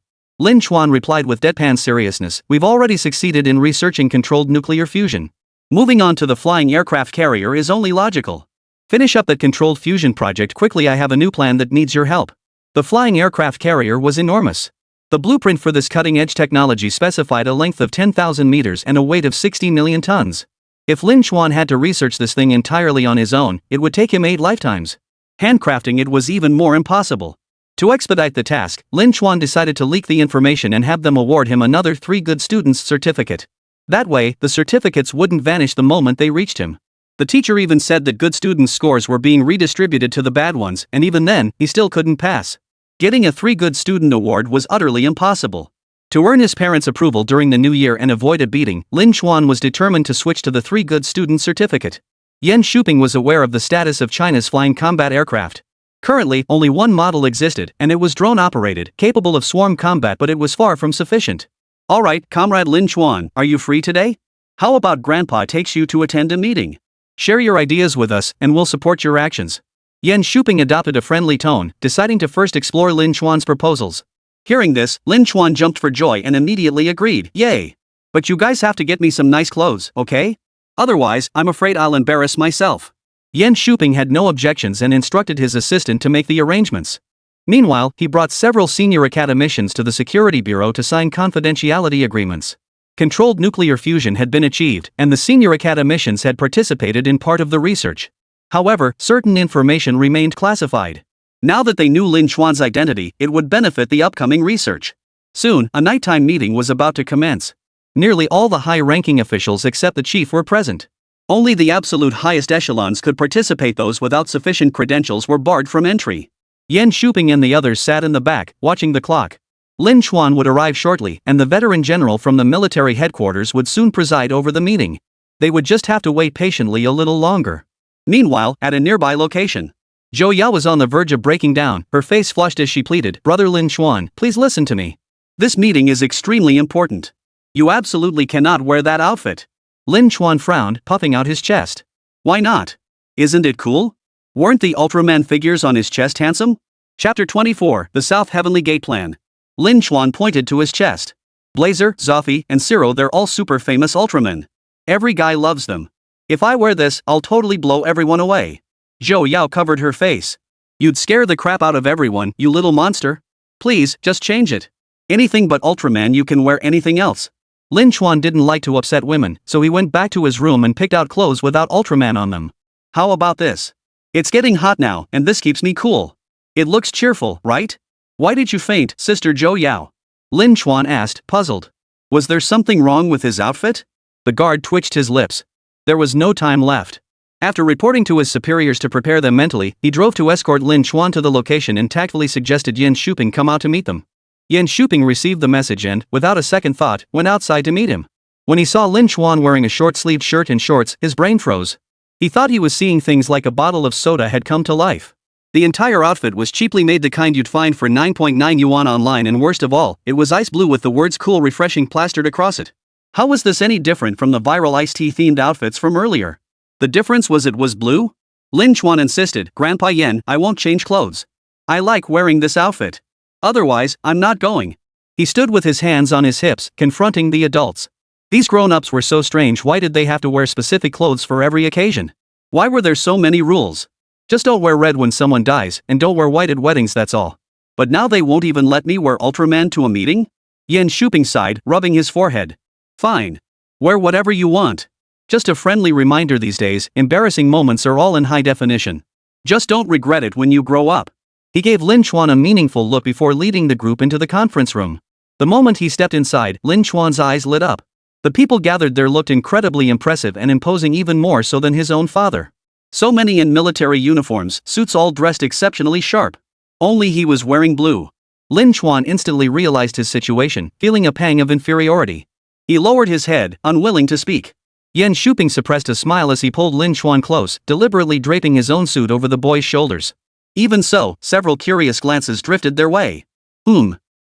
Lin Xuan replied with deadpan seriousness, we've already succeeded in researching controlled nuclear fusion. Moving on to the flying aircraft carrier is only logical. Finish up that controlled fusion project quickly, I have a new plan that needs your help. The flying aircraft carrier was enormous. The blueprint for this cutting-edge technology specified a length of 10,000 meters and a weight of 60 million tons. If Lin Chuan had to research this thing entirely on his own, it would take him 8 lifetimes. Handcrafting it was even more impossible. To expedite the task, Lin Chuan decided to leak the information and have them award him another 3 good students certificate. That way, the certificates wouldn't vanish the moment they reached him. The teacher even said that good students' scores were being redistributed to the bad ones, and even then, he still couldn't pass. Getting a 3 good student award was utterly impossible. To earn his parents' approval during the new year and avoid a beating, Lin Chuan was determined to switch to the 3 good student certificate. Yan Shuping was aware of the status of China's flying combat aircraft. Currently, only one model existed, and it was drone-operated, capable of swarm combat, but it was far from sufficient. Alright, Comrade Lin Chuan, are you free today? How about Grandpa takes you to attend a meeting? Share your ideas with us, and we'll support your actions. Yan Shuping adopted a friendly tone, deciding to first explore Lin Chuan's proposals. Hearing this, Lin Chuan jumped for joy and immediately agreed. Yay! But you guys have to get me some nice clothes, okay? Otherwise, I'm afraid I'll embarrass myself. Yan Shuping had no objections and instructed his assistant to make the arrangements. Meanwhile, he brought several senior academicians to the Security Bureau to sign confidentiality agreements. Controlled nuclear fusion had been achieved, and the senior academicians had participated in part of the research. However, certain information remained classified. Now that they knew Lin Chuan's identity, it would benefit the upcoming research. Soon, a nighttime meeting was about to commence. Nearly all the high-ranking officials except the chief were present. Only the absolute highest echelons could participate. Those without sufficient credentials were barred from entry. Yan Shuping and the others sat in the back, watching the clock. Lin Chuan would arrive shortly, and the veteran general from the military headquarters would soon preside over the meeting. They would just have to wait patiently a little longer. Meanwhile, at a nearby location, Zhou Yao was on the verge of breaking down, her face flushed as she pleaded, "Brother Lin Chuan, please listen to me. This meeting is extremely important. You absolutely cannot wear that outfit." Lin Chuan frowned, puffing out his chest. Why not? Isn't it cool? Weren't the Ultraman figures on his chest handsome? Chapter 24, The South Heavenly Gate Plan. Lin Chuan pointed to his chest. Blazer, Zoffy, and Zero, they're all super famous Ultramen. Every guy loves them. If I wear this, I'll totally blow everyone away. Zhou Yao covered her face. You'd scare the crap out of everyone, you little monster. Please, just change it. Anything but Ultraman, you can wear anything else. Lin Chuan didn't like to upset women, so he went back to his room and picked out clothes without Ultraman on them. How about this? It's getting hot now, and this keeps me cool. It looks cheerful, right? Why did you faint, Sister Zhou Yao? Lin Chuan asked, puzzled. Was there something wrong with his outfit? The guard twitched his lips. There was no time left. After reporting to his superiors to prepare them mentally, he drove to escort Lin Chuan to the location and tactfully suggested Yan Shuping come out to meet them. Yan Shuping received the message and, without a second thought, went outside to meet him. When he saw Lin Chuan wearing a short-sleeved shirt and shorts, his brain froze. He thought he was seeing things like a bottle of soda had come to life. The entire outfit was cheaply made, the kind you'd find for 9.9 yuan online, and worst of all, it was ice blue with the words "cool refreshing" plastered across it. How was this any different from the viral iced tea themed outfits from earlier? The difference was it was blue? Lin Chuan insisted, "Grandpa Yan, I won't change clothes. I like wearing this outfit. Otherwise, I'm not going." He stood with his hands on his hips, confronting the adults. These grown-ups were so strange. Why did they have to wear specific clothes for every occasion? Why were there so many rules? Just don't wear red when someone dies, and don't wear white at weddings, that's all. But now they won't even let me wear Ultraman to a meeting? Yan Shuping sighed, rubbing his forehead. Fine. Wear whatever you want. Just a friendly reminder, these days, embarrassing moments are all in high definition. Just don't regret it when you grow up. He gave Lin Chuan a meaningful look before leading the group into the conference room. The moment he stepped inside, Lin Chuan's eyes lit up. The people gathered there looked incredibly impressive and imposing, even more so than his own father. So many in military uniforms, suits all dressed exceptionally sharp. Only he was wearing blue. Lin Chuan instantly realized his situation, feeling a pang of inferiority. He lowered his head, unwilling to speak. Yan Shuping suppressed a smile as he pulled Lin Chuan close, deliberately draping his own suit over the boy's shoulders. Even so, several curious glances drifted their way.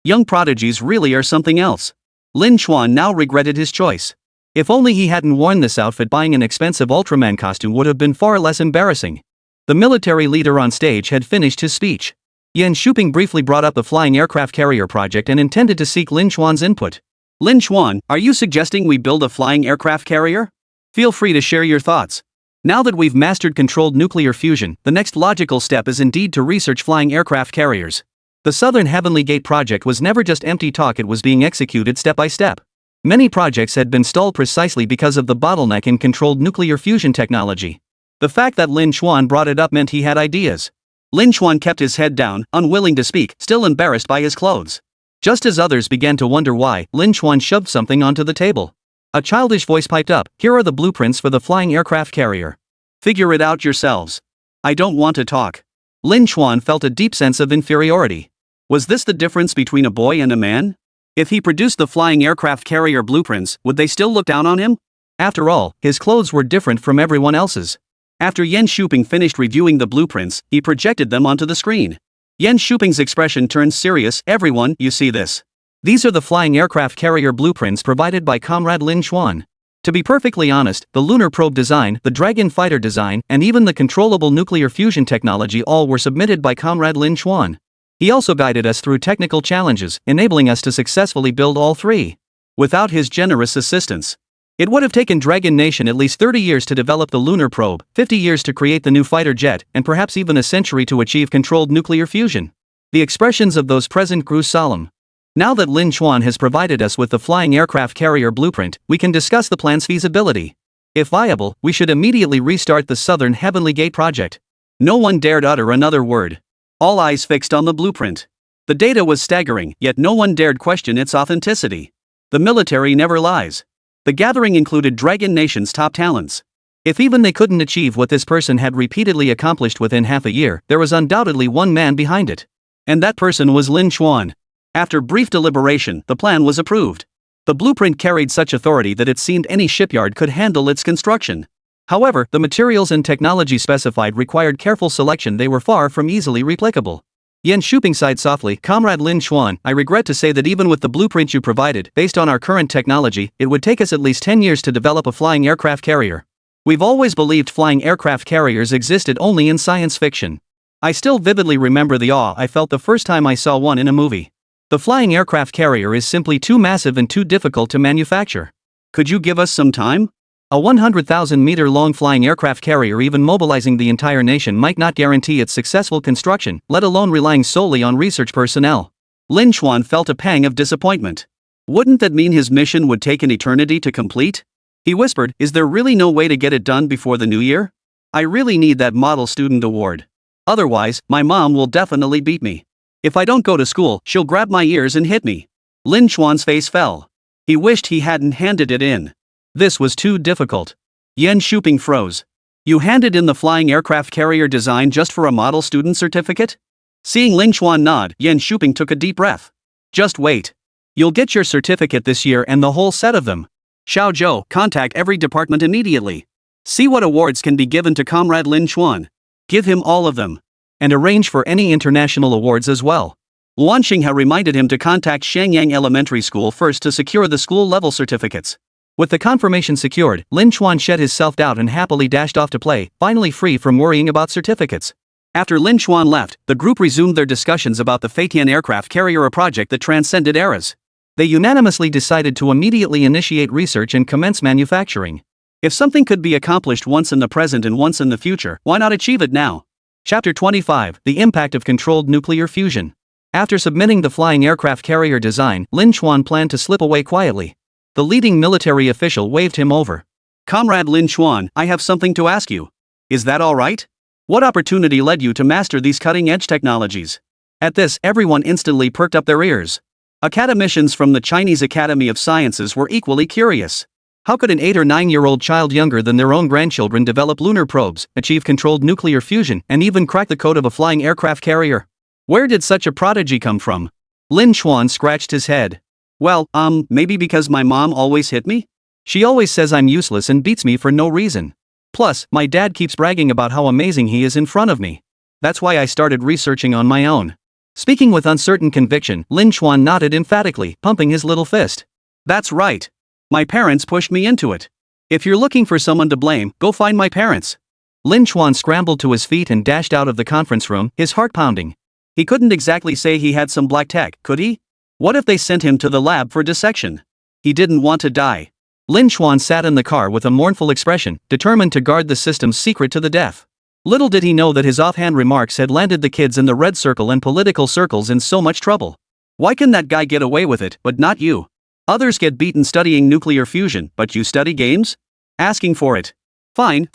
Young prodigies really are something else. Lin Chuan now regretted his choice. If only he hadn't worn this outfit, buying an expensive Ultraman costume would have been far less embarrassing. The military leader on stage had finished his speech. Yan Shuping briefly brought up the flying aircraft carrier project and intended to seek Lin Chuan's input. Lin Chuan, are you suggesting we build a flying aircraft carrier? Feel free to share your thoughts. Now that we've mastered controlled nuclear fusion, the next logical step is indeed to research flying aircraft carriers. The Southern Heavenly Gate project was never just empty talk, it was being executed step by step. Many projects had been stalled precisely because of the bottleneck in controlled nuclear fusion technology. The fact that Lin Chuan brought it up meant he had ideas. Lin Chuan kept his head down, unwilling to speak, still embarrassed by his clothes. Just as others began to wonder why, Lin Chuan shoved something onto the table. A childish voice piped up, "Here are the blueprints for the flying aircraft carrier. Figure it out yourselves. I don't want to talk." Lin Chuan felt a deep sense of inferiority. Was this the difference between a boy and a man? If he produced the flying aircraft carrier blueprints, would they still look down on him? After all, his clothes were different from everyone else's. After Yan Shuping finished reviewing the blueprints, he projected them onto the screen. Yan Shuping's expression turned serious. "Everyone, you see this. These are the flying aircraft carrier blueprints provided by Comrade Lin Chuan. To be perfectly honest, the lunar probe design, the Dragon fighter design, and even the controllable nuclear fusion technology all were submitted by Comrade Lin Chuan. He also guided us through technical challenges, enabling us to successfully build all three. Without his generous assistance, it would have taken Dragon Nation at least 30 years to develop the lunar probe, 50 years to create the new fighter jet, and perhaps even a century to achieve controlled nuclear fusion." The expressions of those present grew solemn. Now that Lin Chuan has provided us with the flying aircraft carrier blueprint, we can discuss the plan's feasibility. If viable, we should immediately restart the Southern Heavenly Gate project. No one dared utter another word. All eyes fixed on the blueprint. The data was staggering, yet no one dared question its authenticity. The military never lies. The gathering included Dragon Nation's top talents. If even they couldn't achieve what this person had repeatedly accomplished within half a year, there was undoubtedly one man behind it. And that person was Lin Chuan. After brief deliberation, the plan was approved. The blueprint carried such authority that it seemed any shipyard could handle its construction. However, the materials and technology specified required careful selection. They were far from easily replicable. Yan Shuping sighed softly. "Comrade Lin Chuan, I regret to say that even with the blueprint you provided, based on our current technology, it would take us at least 10 years to develop a flying aircraft carrier. We've always believed flying aircraft carriers existed only in science fiction. I still vividly remember the awe I felt the first time I saw one in a movie. The flying aircraft carrier is simply too massive and too difficult to manufacture. Could you give us some time? A 100,000-meter-long flying aircraft carrier, even mobilizing the entire nation, might not guarantee its successful construction, let alone relying solely on research personnel." Lin Chuan felt a pang of disappointment. Wouldn't that mean his mission would take an eternity to complete? He whispered, "Is there really no way to get it done before the new year? I really need that model student award. Otherwise, my mom will definitely beat me. If I don't go to school, she'll grab my ears and hit me." Lin Chuan's face fell. He wished he hadn't handed it in. This was too difficult. Yan Shuping froze. "You handed in the flying aircraft carrier design just for a model student certificate?" Seeing Lin Chuan nod, Yan Shuping took a deep breath. "Just wait. You'll get your certificate this year and the whole set of them. Xiao Zhou, contact every department immediately. See what awards can be given to Comrade Lin Chuan. Give him all of them. And arrange for any international awards as well." Luan Xinghe reminded him to contact Shenyang Elementary School first to secure the school-level certificates. With the confirmation secured, Lin Chuan shed his self-doubt and happily dashed off to play, finally free from worrying about certificates. After Lin Chuan left, the group resumed their discussions about the Feitian aircraft carrier, a project that transcended eras. They unanimously decided to immediately initiate research and commence manufacturing. If something could be accomplished once in the present and once in the future, why not achieve it now? Chapter 25, The Impact of Controlled Nuclear Fusion. After submitting the flying aircraft carrier design, Lin Chuan planned to slip away quietly. The leading military official waved him over. "Comrade Lin Chuan, I have something to ask you. Is that all right? What opportunity led you to master these cutting-edge technologies?" At this, everyone instantly perked up their ears. Academicians from the Chinese Academy of Sciences were equally curious. How could an 8 or 9-year-old child younger than their own grandchildren develop lunar probes, achieve controlled nuclear fusion, and even crack the code of a flying aircraft carrier? Where did such a prodigy come from? Lin Chuan scratched his head. "Well, maybe because my mom always hit me? She always says I'm useless and beats me for no reason. Plus, my dad keeps bragging about how amazing he is in front of me. That's why I started researching on my own." Speaking with uncertain conviction, Lin Chuan nodded emphatically, pumping his little fist. "That's right. My parents pushed me into it. If you're looking for someone to blame, go find my parents." Lin Chuan scrambled to his feet and dashed out of the conference room, his heart pounding. He couldn't exactly say he had some black tech, could he? What if they sent him to the lab for dissection? He didn't want to die. Lin Xuan sat in the car with a mournful expression, determined to guard the system's secret to the death. Little did he know that his offhand remarks had landed the kids in the red circle and political circles in so much trouble. Why can that guy get away with it, but not you? Others get beaten studying nuclear fusion, but you study games? Asking for it. Fine.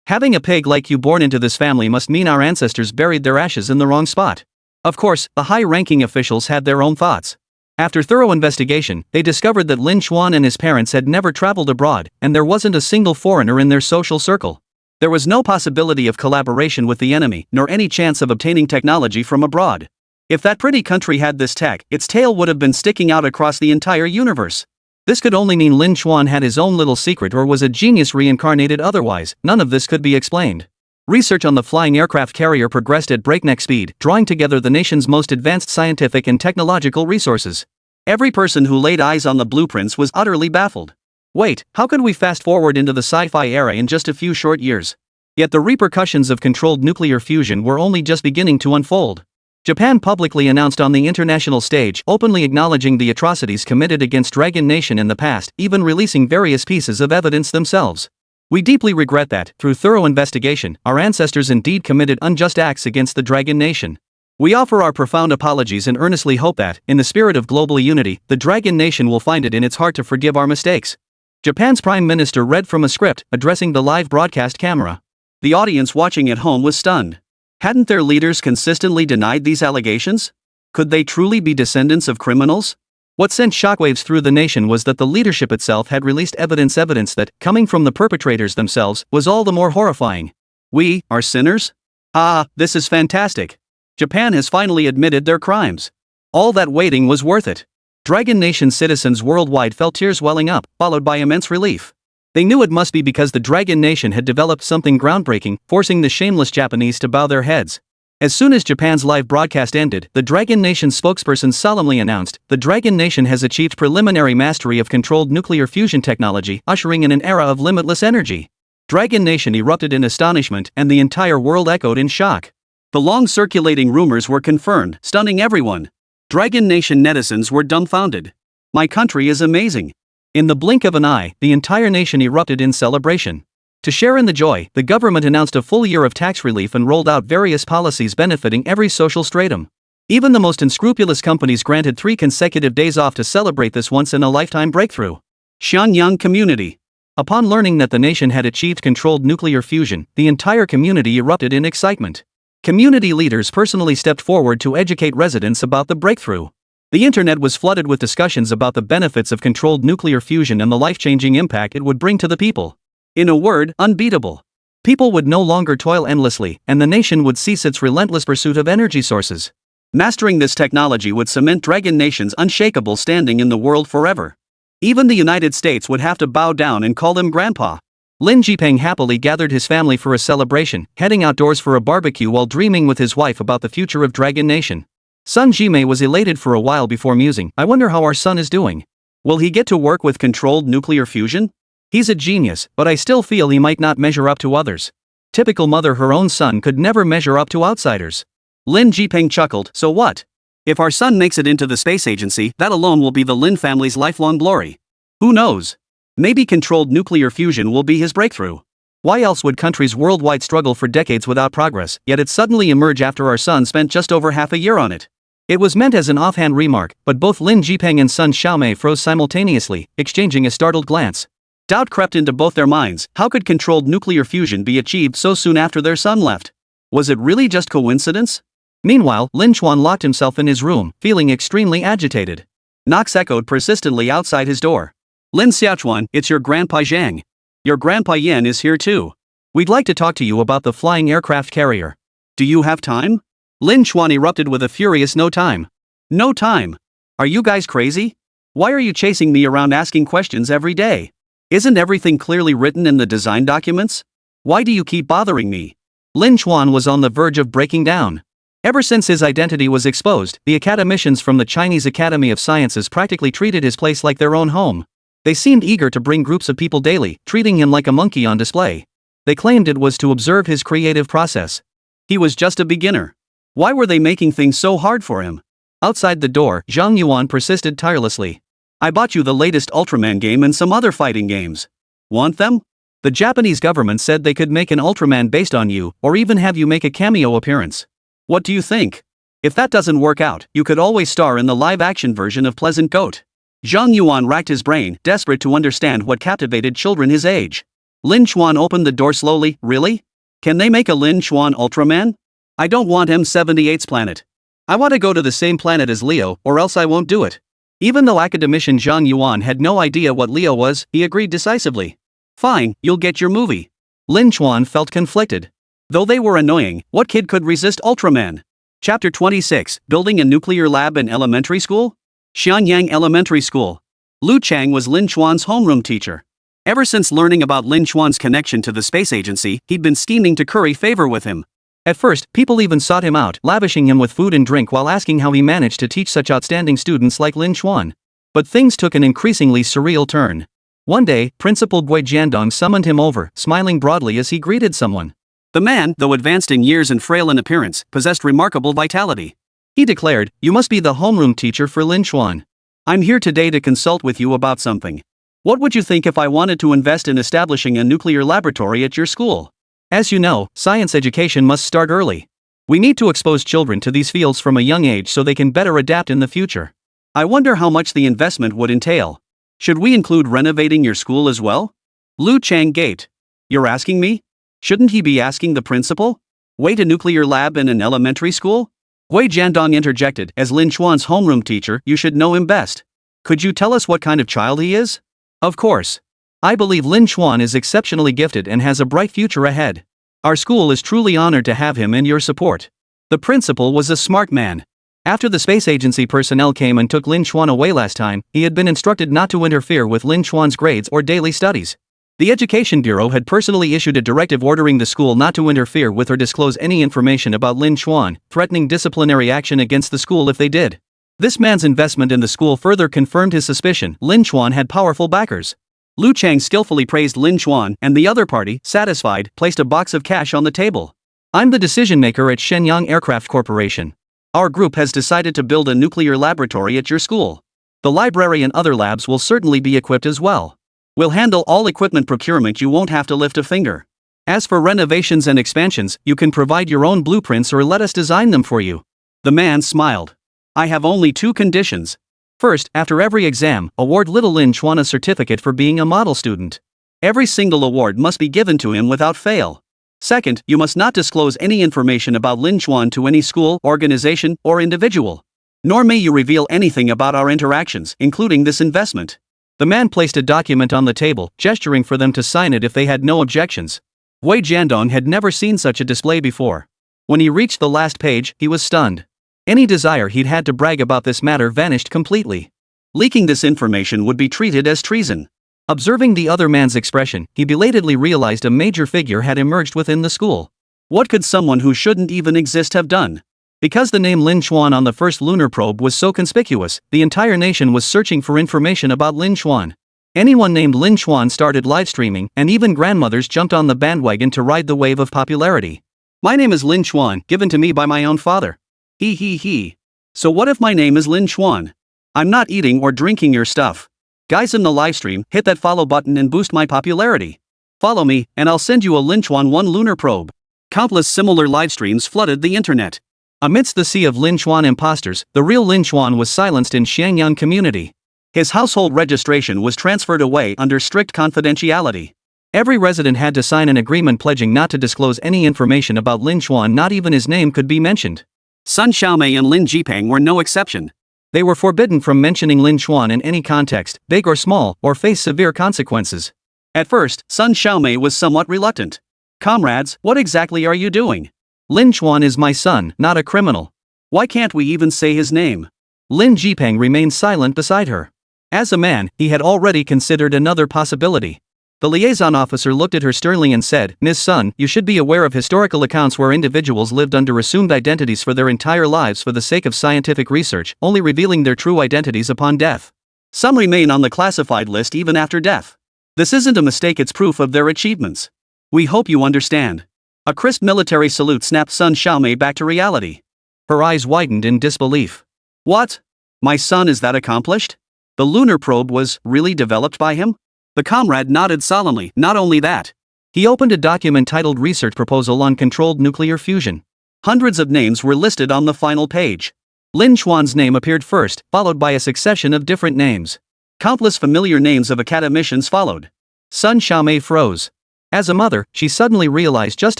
Having a pig like you born into this family must mean our ancestors buried their ashes in the wrong spot. Of course, the high-ranking officials had their own thoughts. After thorough investigation, they discovered that Lin Xuan and his parents had never traveled abroad, and there wasn't a single foreigner in their social circle. There was no possibility of collaboration with the enemy, nor any chance of obtaining technology from abroad. If that pretty country had this tech, its tail would have been sticking out across the entire universe. This could only mean Lin Xuan had his own little secret or was a genius reincarnated. Otherwise, none of this could be explained. Research on the flying aircraft carrier progressed at breakneck speed, drawing together the nation's most advanced scientific and technological resources. Every person who laid eyes on the blueprints was utterly baffled. Wait, how could we fast forward into the sci-fi era in just a few short years? Yet the repercussions of controlled nuclear fusion were only just beginning to unfold. Japan publicly announced on the international stage, openly acknowledging the atrocities committed against Dragon Nation in the past, even releasing various pieces of evidence themselves. We deeply regret that, through thorough investigation, our ancestors indeed committed unjust acts against the Dragon Nation. We offer our profound apologies and earnestly hope that, in the spirit of global unity, the Dragon Nation will find it in its heart to forgive our mistakes. Japan's Prime Minister read from a script, addressing the live broadcast camera. The audience watching at home was stunned. Hadn't their leaders consistently denied these allegations? Could they truly be descendants of criminals? What sent shockwaves through the nation was that the leadership itself had released evidence that, coming from the perpetrators themselves, was all the more horrifying. We are sinners? Ah, this is fantastic. Japan has finally admitted their crimes. All that waiting was worth it. Dragon Nation citizens worldwide felt tears welling up, followed by immense relief. They knew it must be because the Dragon Nation had developed something groundbreaking, forcing the shameless Japanese to bow their heads. As soon as Japan's live broadcast ended, the Dragon Nation spokesperson solemnly announced, "The Dragon Nation has achieved preliminary mastery of controlled nuclear fusion technology, ushering in an era of limitless energy." Dragon Nation erupted in astonishment, and the entire world echoed in shock. The long-circulating rumors were confirmed, stunning everyone. Dragon Nation netizens were dumbfounded. My country is amazing. In the blink of an eye, the entire nation erupted in celebration. To share in the joy, the government announced a full year of tax relief and rolled out various policies benefiting every social stratum. Even the most unscrupulous companies granted 3 consecutive days off to celebrate this once-in-a-lifetime breakthrough. Shenyang community. Upon learning that the nation had achieved controlled nuclear fusion, the entire community erupted in excitement. Community leaders personally stepped forward to educate residents about the breakthrough. The internet was flooded with discussions about the benefits of controlled nuclear fusion and the life-changing impact it would bring to the people. In a word, unbeatable. People would no longer toil endlessly, and the nation would cease its relentless pursuit of energy sources. Mastering this technology would cement Dragon Nation's unshakable standing in the world forever. Even the United States would have to bow down and call him Grandpa. Lin Jipeng happily gathered his family for a celebration, heading outdoors for a barbecue while dreaming with his wife about the future of Dragon Nation. Son Jimei was elated for a while before musing, "I wonder how our son is doing. Will he get to work with controlled nuclear fusion? He's a genius, but I still feel he might not measure up to others." Typical mother, her own son could never measure up to outsiders. Lin Jipeng chuckled, "So what? If our son makes it into the space agency, that alone will be the Lin family's lifelong glory. Who knows? Maybe controlled nuclear fusion will be his breakthrough. Why else would countries worldwide struggle for decades without progress, yet it suddenly emerge after our son spent just over half a year on it?" It was meant as an offhand remark, but both Lin Jipeng and son Xiaomei froze simultaneously, exchanging a startled glance. Doubt crept into both their minds. How could controlled nuclear fusion be achieved so soon after their son left? Was it really just coincidence? Meanwhile, Lin Xuan locked himself in his room, feeling extremely agitated. Knocks echoed persistently outside his door. "Lin Xiaochuan, it's your Grandpa Zhang. Your Grandpa Yin is here too. We'd like to talk to you about the flying aircraft carrier. Do you have time?" Lin Xuan erupted with a furious "No time. No time. Are you guys crazy? Why are you chasing me around asking questions every day? Isn't everything clearly written in the design documents? Why do you keep bothering me?" Lin Xuan was on the verge of breaking down. Ever since his identity was exposed, the academicians from the Chinese Academy of Sciences practically treated his place like their own home. They seemed eager to bring groups of people daily, treating him like a monkey on display. They claimed it was to observe his creative process. He was just a beginner. Why were they making things so hard for him? Outside the door, Zhang Yuan persisted tirelessly. I bought you the latest Ultraman game and some other fighting games. Want them? The Japanese government said they could make an Ultraman based on you, or even have you make a cameo appearance. What do you think? If that doesn't work out, you could always star in the live-action version of Pleasant Goat. Zhang Yuan racked his brain, desperate to understand what captivated children his age. Lin Chuan opened the door slowly. Really? Can they make a Lin Chuan Ultraman? I don't want M78's planet. I want to go to the same planet as Leo, or else I won't do it. Even though academician Zhang Yuan had no idea what Leo was, he agreed decisively. Fine, you'll get your movie. Lin Chuan felt conflicted. Though they were annoying, what kid could resist Ultraman? Chapter 26, Building a Nuclear Lab in Elementary School? Xianyang Elementary School. Lu Chang was Lin Chuan's homeroom teacher. Ever since learning about Lin Chuan's connection to the space agency, he'd been scheming to curry favor with him. At first, people even sought him out, lavishing him with food and drink while asking how he managed to teach such outstanding students like Lin Chuan. But things took an increasingly surreal turn. One day, Principal Gui Jiandong summoned him over, smiling broadly as he greeted someone. The man, though advanced in years and frail in appearance, possessed remarkable vitality. He declared, "You must be the homeroom teacher for Lin Chuan. I'm here today to consult with you about something. What would you think if I wanted to invest in establishing a nuclear laboratory at your school? As you know, science education must start early. We need to expose children to these fields from a young age so they can better adapt in the future. I wonder how much the investment would entail. Should we include renovating your school as well?" Lu Chang gaped. "You're asking me? Shouldn't he be asking the principal? Wait, a nuclear lab in an elementary school?" Gui Jiandong interjected, "As Lin Chuan's homeroom teacher, you should know him best. Could you tell us what kind of child he is?" "Of course. I believe Lin Chuan is exceptionally gifted and has a bright future ahead. Our school is truly honored to have him and your support." The principal was a smart man. After the space agency personnel came and took Lin Chuan away last time, he had been instructed not to interfere with Lin Chuan's grades or daily studies. The Education Bureau had personally issued a directive ordering the school not to interfere with or disclose any information about Lin Chuan, threatening disciplinary action against the school if they did. This man's investment in the school further confirmed his suspicion. Lin Chuan had powerful backers. Lu Chang skillfully praised Lin Chuan, and the other party, satisfied, placed a box of cash on the table. "I'm the decision maker at Shenyang Aircraft Corporation. Our group has decided to build a nuclear laboratory at your school. The library and other labs will certainly be equipped as well. We'll handle all equipment procurement, you won't have to lift a finger. As for renovations and expansions, you can provide your own blueprints or let us design them for you." The man smiled. "I have only two conditions. First, after every exam, award little Lin Chuan a certificate for being a model student. Every single award must be given to him without fail. Second, you must not disclose any information about Lin Chuan to any school, organization, or individual. Nor may you reveal anything about our interactions, including this investment." The man placed a document on the table, gesturing for them to sign it if they had no objections. Wei Jiandong had never seen such a display before. When he reached the last page, he was stunned. Any desire he'd had to brag about this matter vanished completely. Leaking this information would be treated as treason. Observing the other man's expression, he belatedly realized a major figure had emerged within the school. What could someone who shouldn't even exist have done? Because the name Lin Chuan on the first lunar probe was so conspicuous, the entire nation was searching for information about Lin Chuan. Anyone named Lin Chuan started live streaming, and even grandmothers jumped on the bandwagon to ride the wave of popularity. "My name is Lin Chuan, given to me by my own father. He. So what if my name is Lin Chuan? I'm not eating or drinking your stuff. Guys in the livestream, hit that follow button and boost my popularity. Follow me, and I'll send you a Lin Chuan 1 lunar probe." Countless similar livestreams flooded the internet. Amidst the sea of Lin Chuan imposters, the real Lin Chuan was silenced in Xianyang community. His household registration was transferred away under strict confidentiality. Every resident had to sign an agreement pledging not to disclose any information about Lin Chuan, not even his name could be mentioned. Sun Xiaomei and Lin Jipang were no exception. They were forbidden from mentioning Lin Chuan in any context, big or small, or face severe consequences. At first, Sun Xiaomei was somewhat reluctant. "Comrades, what exactly are you doing? Lin Chuan is my son, not a criminal. Why can't we even say his name?" Lin Jipang remained silent beside her. As a man, he had already considered another possibility. The liaison officer looked at her sternly and said, "Ms. Sun, you should be aware of historical accounts where individuals lived under assumed identities for their entire lives for the sake of scientific research, only revealing their true identities upon death. Some remain on the classified list even after death. This isn't a mistake, it's proof of their achievements. We hope you understand." A crisp military salute snapped Sun Xiaomei back to reality. Her eyes widened in disbelief. "What? My son is that accomplished? The lunar probe was really developed by him? The comrade nodded solemnly. Not only that. He opened a document titled Research Proposal on Controlled Nuclear Fusion. Hundreds of names were listed on the final page. Lin Chuan's name appeared first, followed by a succession of different names. Countless familiar names of academicians followed. Sun Xiaomei froze. As a mother, she suddenly realized just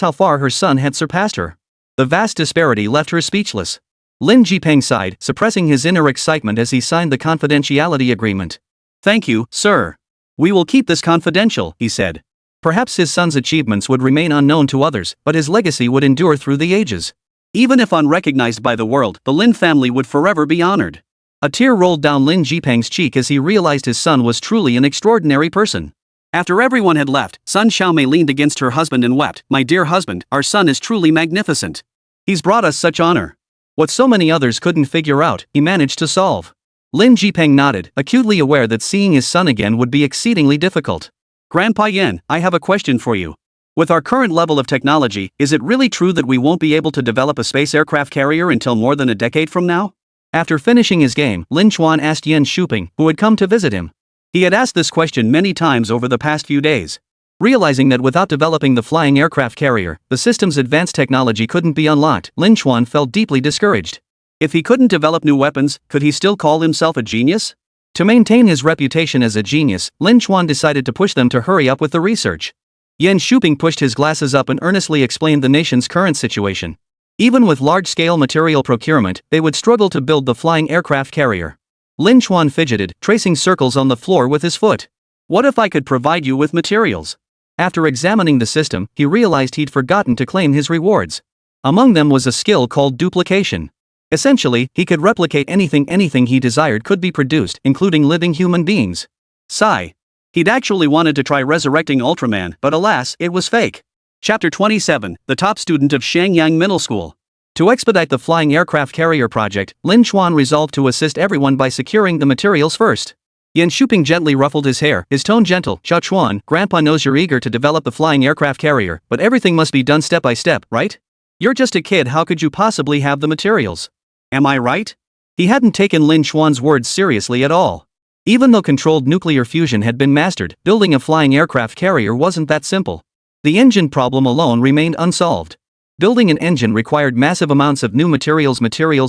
how far her son had surpassed her. The vast disparity left her speechless. Lin Jipeng sighed, suppressing his inner excitement as he signed the confidentiality agreement. "Thank you, sir. We will keep this confidential," he said. Perhaps his son's achievements would remain unknown to others, but his legacy would endure through the ages. Even if unrecognized by the world, the Lin family would forever be honored. A tear rolled down Lin Jipeng's cheek as he realized his son was truly an extraordinary person. After everyone had left, Sun Xiaomei leaned against her husband and wept. "My dear husband, our son is truly magnificent. He's brought us such honor." What so many others couldn't figure out, he managed to solve. Lin Jipeng nodded, acutely aware that seeing his son again would be exceedingly difficult. "Grandpa Yan, I have a question for you. With our current level of technology, is it really true that we won't be able to develop a space aircraft carrier until more than a decade from now?" After finishing his game, Lin Chuan asked Yan Shuping, who had come to visit him. He had asked this question many times over the past few days. Realizing that without developing the flying aircraft carrier, the system's advanced technology couldn't be unlocked, Lin Chuan felt deeply discouraged. If he couldn't develop new weapons, could he still call himself a genius? To maintain his reputation as a genius, Lin Chuan decided to push them to hurry up with the research. Yan Shuping pushed his glasses up and earnestly explained the nation's current situation. Even with large-scale material procurement, they would struggle to build the flying aircraft carrier. Lin Chuan fidgeted, tracing circles on the floor with his foot. "What if I could provide you with materials?" After examining the system, he realized he'd forgotten to claim his rewards. Among them was a skill called duplication. Essentially, he could replicate anything he desired could be produced, including living human beings. Sigh. He'd actually wanted to try resurrecting Ultraman, but alas, it was fake. Chapter 27, the top student of Shangyang Middle School. To expedite the flying aircraft carrier project, Lin Chuan resolved to assist everyone by securing the materials first. Yan Shuping gently ruffled his hair, his tone gentle. "Xiao Chuan, Grandpa knows you're eager to develop the flying aircraft carrier, but everything must be done step by step, right? You're just a kid, how could you possibly have the materials? Am I right?" He hadn't taken Lin Chuan's words seriously at all. Even though controlled nuclear fusion had been mastered, building a flying aircraft carrier wasn't that simple. The engine problem alone remained unsolved. Building an engine required massive amounts of new materials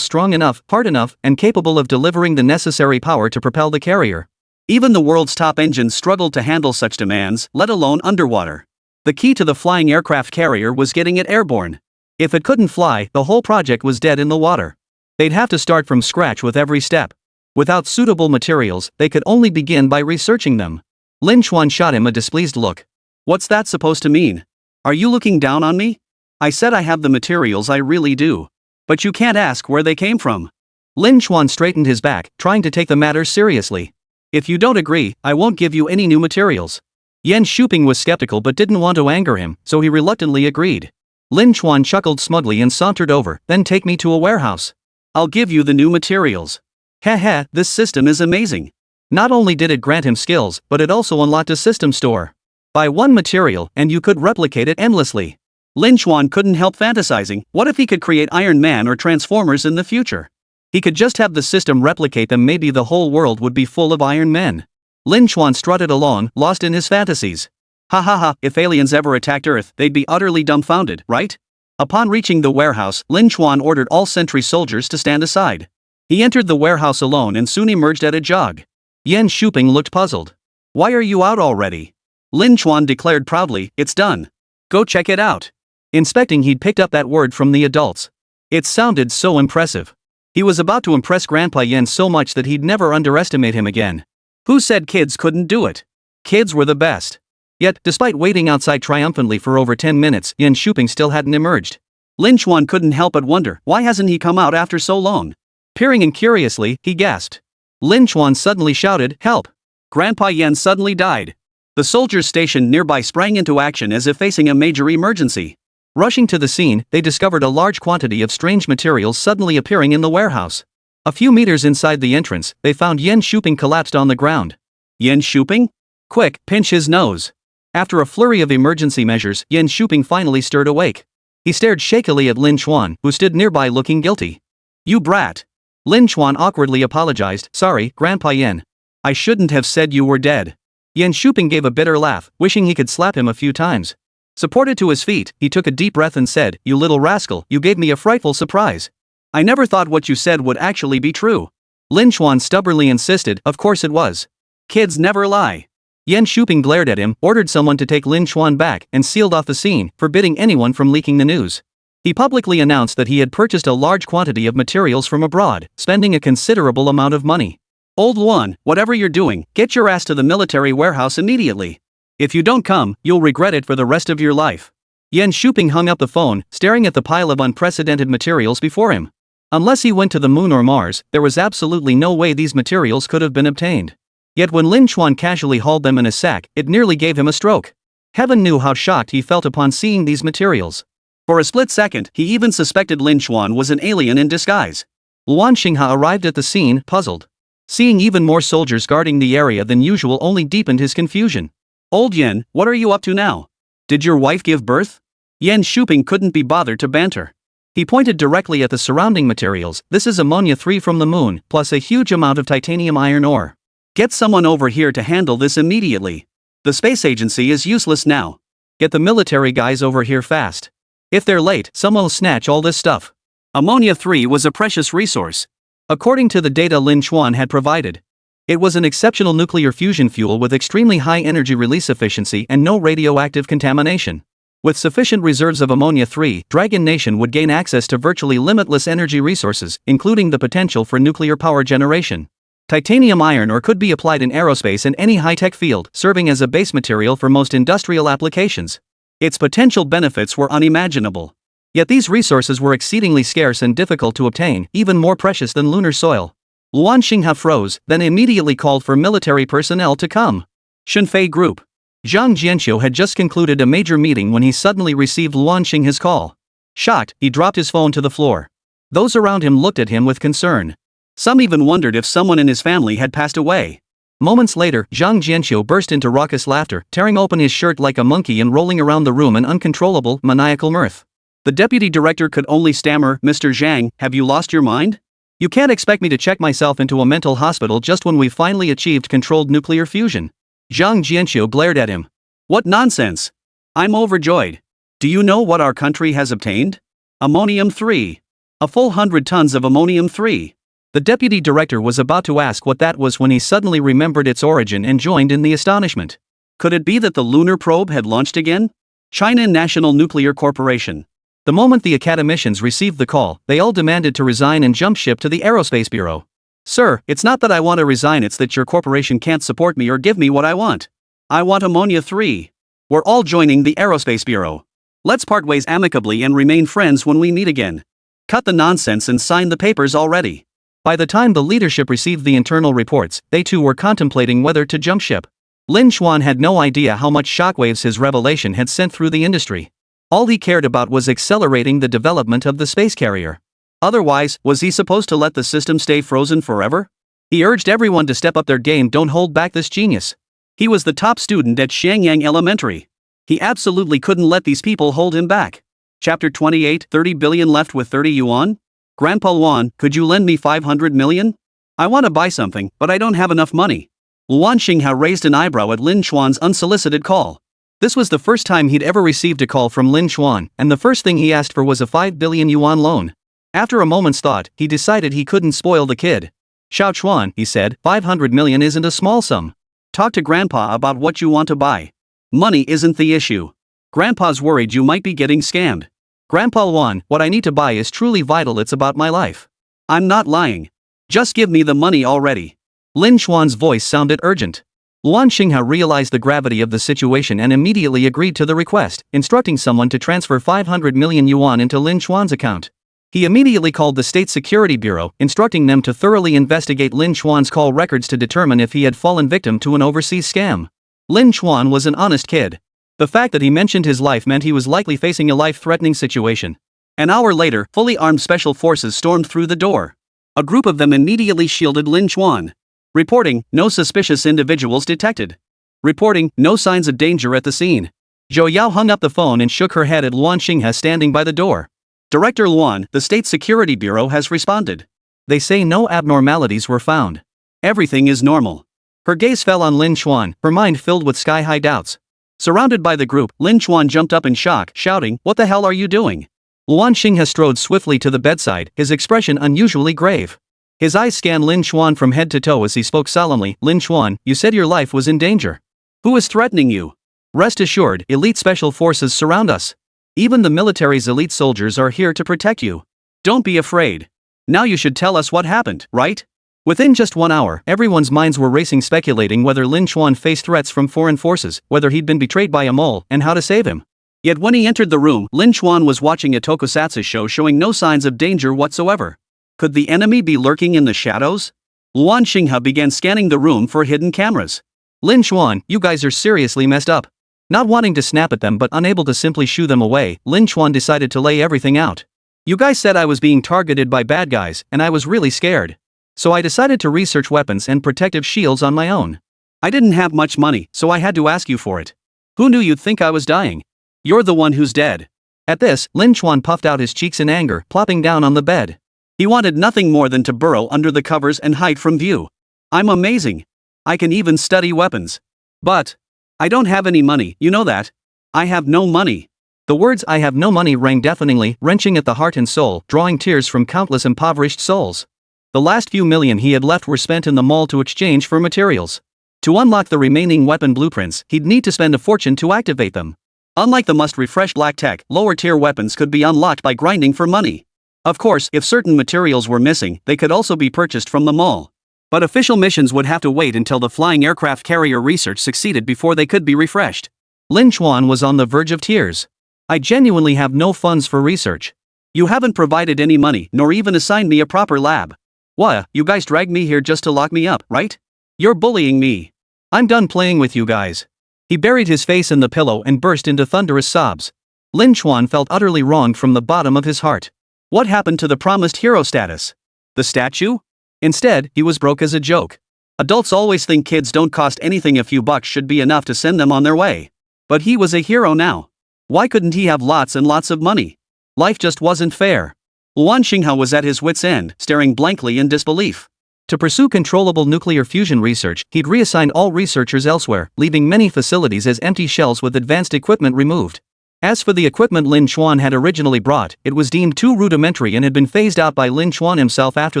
strong enough, hard enough, and capable of delivering the necessary power to propel the carrier. Even the world's top engines struggled to handle such demands, let alone underwater. The key to the flying aircraft carrier was getting it airborne. If it couldn't fly, the whole project was dead in the water. They'd have to start from scratch with every step. Without suitable materials, they could only begin by researching them. Lin Chuan shot him a displeased look. "What's that supposed to mean? Are you looking down on me? I said I have the materials, I really do. But you can't ask where they came from." Lin Chuan straightened his back, trying to take the matter seriously. "If you don't agree, I won't give you any new materials." Yan Shuping was skeptical but didn't want to anger him, so he reluctantly agreed. Lin Chuan chuckled smugly and sauntered over. "Then take me to a warehouse. I'll give you the new materials." Heh, this system is amazing. Not only did it grant him skills, but it also unlocked a system store. Buy one material, and you could replicate it endlessly. Lin Chuan couldn't help fantasizing. What if he could create Iron Man or Transformers in the future? He could just have the system replicate them, maybe the whole world would be full of Iron Men. Lin Chuan strutted along, lost in his fantasies. Ha, if aliens ever attacked Earth, they'd be utterly dumbfounded, right? Upon reaching the warehouse, Lin Chuan ordered all sentry soldiers to stand aside. He entered the warehouse alone and soon emerged at a jog. Yan Shuping looked puzzled. "Why are you out already?" Lin Chuan declared proudly, "It's done. Go check it out." Inspecting, he'd picked up that word from the adults. It sounded so impressive. He was about to impress Grandpa Yan so much that he'd never underestimate him again. Who said kids couldn't do it? Kids were the best. Yet, despite waiting outside triumphantly for over 10 minutes, Yan Shuping still hadn't emerged. Lin Chuan couldn't help but wonder, why hasn't he come out after so long? Peering in curiously, he gasped. Lin Chuan suddenly shouted, "Help!" Grandpa Yan suddenly died. The soldiers stationed nearby sprang into action as if facing a major emergency. Rushing to the scene, they discovered a large quantity of strange materials suddenly appearing in the warehouse. A few meters inside the entrance, they found Yan Shuping collapsed on the ground. "Yan Shuping? Quick, pinch his nose." After a flurry of emergency measures, Yan Shuping finally stirred awake. He stared shakily at Lin Chuan, who stood nearby looking guilty. "You brat." Lin Chuan awkwardly apologized, "Sorry, Grandpa Yan. I shouldn't have said you were dead. Yan Shuping gave a bitter laugh, wishing he could slap him a few times. Supported to his feet, he took a deep breath and said, "You little rascal, you gave me a frightful surprise. I never thought what you said would actually be true." Lin Chuan stubbornly insisted, "Of course it was. Kids never lie." Yan Shuping glared at him, ordered someone to take Lin Chuan back, and sealed off the scene, forbidding anyone from leaking the news. He publicly announced that he had purchased a large quantity of materials from abroad, spending a considerable amount of money. "Old Luan, whatever you're doing, get your ass to the military warehouse immediately. If you don't come, you'll regret it for the rest of your life." Yan Shuping hung up the phone, staring at the pile of unprecedented materials before him. Unless he went to the moon or Mars, there was absolutely no way these materials could have been obtained. Yet when Lin Chuan casually hauled them in a sack, it nearly gave him a stroke. Heaven knew how shocked he felt upon seeing these materials. For a split second, he even suspected Lin Chuan was an alien in disguise. Luan Xinghe arrived at the scene, puzzled. Seeing even more soldiers guarding the area than usual only deepened his confusion. "Old Yan, what are you up to now? Did your wife give birth?" Yan Shuping couldn't be bothered to banter. He pointed directly at the surrounding materials. "This is ammonia-3 from the moon, plus a huge amount of titanium iron ore. Get someone over here to handle this immediately. The space agency is useless now. Get the military guys over here fast. If they're late, someone will snatch all this stuff." Ammonia-3 was a precious resource. According to the data Lin Chuan had provided, it was an exceptional nuclear fusion fuel with extremely high energy release efficiency and no radioactive contamination. With sufficient reserves of ammonia-3, Dragon Nation would gain access to virtually limitless energy resources, including the potential for nuclear power generation. Titanium iron ore could be applied in aerospace and any high-tech field, serving as a base material for most industrial applications. Its potential benefits were unimaginable. Yet these resources were exceedingly scarce and difficult to obtain, even more precious than lunar soil. Luan Xinghe froze, then immediately called for military personnel to come. Shunfei Group. Zhang Jianqiu had just concluded a major meeting when he suddenly received Luan Xinghe's call. Shocked, he dropped his phone to the floor. Those around him looked at him with concern. Some even wondered if someone in his family had passed away. Moments later, Zhang Jianqiu burst into raucous laughter, tearing open his shirt like a monkey and rolling around the room in uncontrollable, maniacal mirth. The deputy director could only stammer, "Mr. Zhang, have you lost your mind? You can't expect me to check myself into a mental hospital just when we've finally achieved controlled nuclear fusion." Zhang Jianqiu glared at him. "What nonsense! I'm overjoyed. Do you know what our country has obtained? Ammonium-3. A full 100 tons of ammonium-3. The deputy director was about to ask what that was when he suddenly remembered its origin and joined in the astonishment. Could it be that the lunar probe had launched again? China National Nuclear Corporation. The moment the academicians received the call, they all demanded to resign and jump ship to the Aerospace Bureau. "Sir, it's not that I want to resign, it's that your corporation can't support me or give me what I want. I want ammonia-3. We're all joining the Aerospace Bureau. Let's part ways amicably and remain friends when we meet again. Cut the nonsense and sign the papers already." By the time the leadership received the internal reports, they too were contemplating whether to jump ship. Lin Chuan had no idea how much shockwaves his revelation had sent through the industry. All he cared about was accelerating the development of the space carrier. Otherwise, was he supposed to let the system stay frozen forever? He urged everyone to step up their game. Don't hold back this genius. He was the top student at Xiangyang Elementary. He absolutely couldn't let these people hold him back. Chapter 28, 30 billion left with 30 yuan? Grandpa Luan, could you lend me 500 million? I want to buy something, but I don't have enough money. Luan Xinghe raised an eyebrow at Lin Chuan's unsolicited call. This was the first time he'd ever received a call from Lin Chuan, and the first thing he asked for was a 5 billion yuan loan. After a moment's thought, he decided he couldn't spoil the kid. "Xiao Chuan," he said, 500 million isn't a small sum. Talk to Grandpa about what you want to buy. Money isn't the issue. Grandpa's worried you might be getting scammed. Grandpa Luan, what I need to buy is truly vital, it's about my life. I'm not lying. Just give me the money already." Lin Chuan's voice sounded urgent. Luan Xinghe realized the gravity of the situation and immediately agreed to the request, instructing someone to transfer 500 million yuan into Lin Chuan's account. He immediately called the State Security Bureau, instructing them to thoroughly investigate Lin Chuan's call records to determine if he had fallen victim to an overseas scam. Lin Chuan was an honest kid. The fact that he mentioned his life meant he was likely facing a life-threatening situation. An hour later, fully armed special forces stormed through the door. A group of them immediately shielded Lin Chuan. Reporting, no suspicious individuals detected. Reporting, no signs of danger at the scene. Zhou Yao hung up the phone and shook her head at Luan Xinghe standing by the door. "Director Luan, the State Security Bureau has responded. They say no abnormalities were found. Everything is normal. Her gaze fell on Lin Xuan, her mind filled with sky-high doubts. Surrounded by the group, Lin Xuan jumped up in shock, shouting, "What the hell are you doing?" Luan Xinghe strode swiftly to the bedside, his expression unusually grave. His eyes scanned Lin Xuan from head to toe as he spoke solemnly. "Lin Xuan, you said your life was in danger. Who is threatening you? Rest assured, elite special forces surround us. Even the military's elite soldiers are here to protect you. Don't be afraid. Now you should tell us what happened, right?" Within just 1 hour, everyone's minds were racing, speculating whether Lin Xuan faced threats from foreign forces, whether he'd been betrayed by a mole, and how to save him. Yet when he entered the room, Lin Xuan was watching a tokusatsu show showing no signs of danger whatsoever. Could the enemy be lurking in the shadows? Luan Xinghe began scanning the room for hidden cameras. "Lin Xuan, you guys are seriously messed up." Not wanting to snap at them but unable to simply shoo them away, Lin Xuan decided to lay everything out. "You guys said I was being targeted by bad guys, and I was really scared. So I decided to research weapons and protective shields on my own. I didn't have much money, so I had to ask you for it. Who knew you'd think I was dying? You're the one who's dead." At this, Lin Xuan puffed out his cheeks in anger, plopping down on the bed. He wanted nothing more than to burrow under the covers and hide from view. "I'm amazing. I can even study weapons. But I don't have any money, you know that. I have no money." The words "I have no money" rang deafeningly, wrenching at the heart and soul, drawing tears from countless impoverished souls. The last few million he had left were spent in the mall to exchange for materials. To unlock the remaining weapon blueprints, he'd need to spend a fortune to activate them. Unlike the must-refresh black tech, lower-tier weapons could be unlocked by grinding for money. Of course, if certain materials were missing, they could also be purchased from the mall. But official missions would have to wait until the flying aircraft carrier research succeeded before they could be refreshed. Lin Xuan was on the verge of tears. "I genuinely have no funds for research. You haven't provided any money, nor even assigned me a proper lab. What, you guys dragged me here just to lock me up, right? You're bullying me. I'm done playing with you guys." He buried his face in the pillow and burst into thunderous sobs. Lin Xuan felt utterly wronged from the bottom of his heart. What happened to the promised hero status? The statue? Instead, he was broke as a joke. Adults always think kids don't cost anything, a few bucks should be enough to send them on their way. But he was a hero now. Why couldn't he have lots and lots of money? Life just wasn't fair. Luan Xinghe was at his wits' end, staring blankly in disbelief. To pursue controllable nuclear fusion research, he'd reassigned all researchers elsewhere, leaving many facilities as empty shells with advanced equipment removed. As for the equipment Lin Xuan had originally brought, it was deemed too rudimentary and had been phased out by Lin Xuan himself after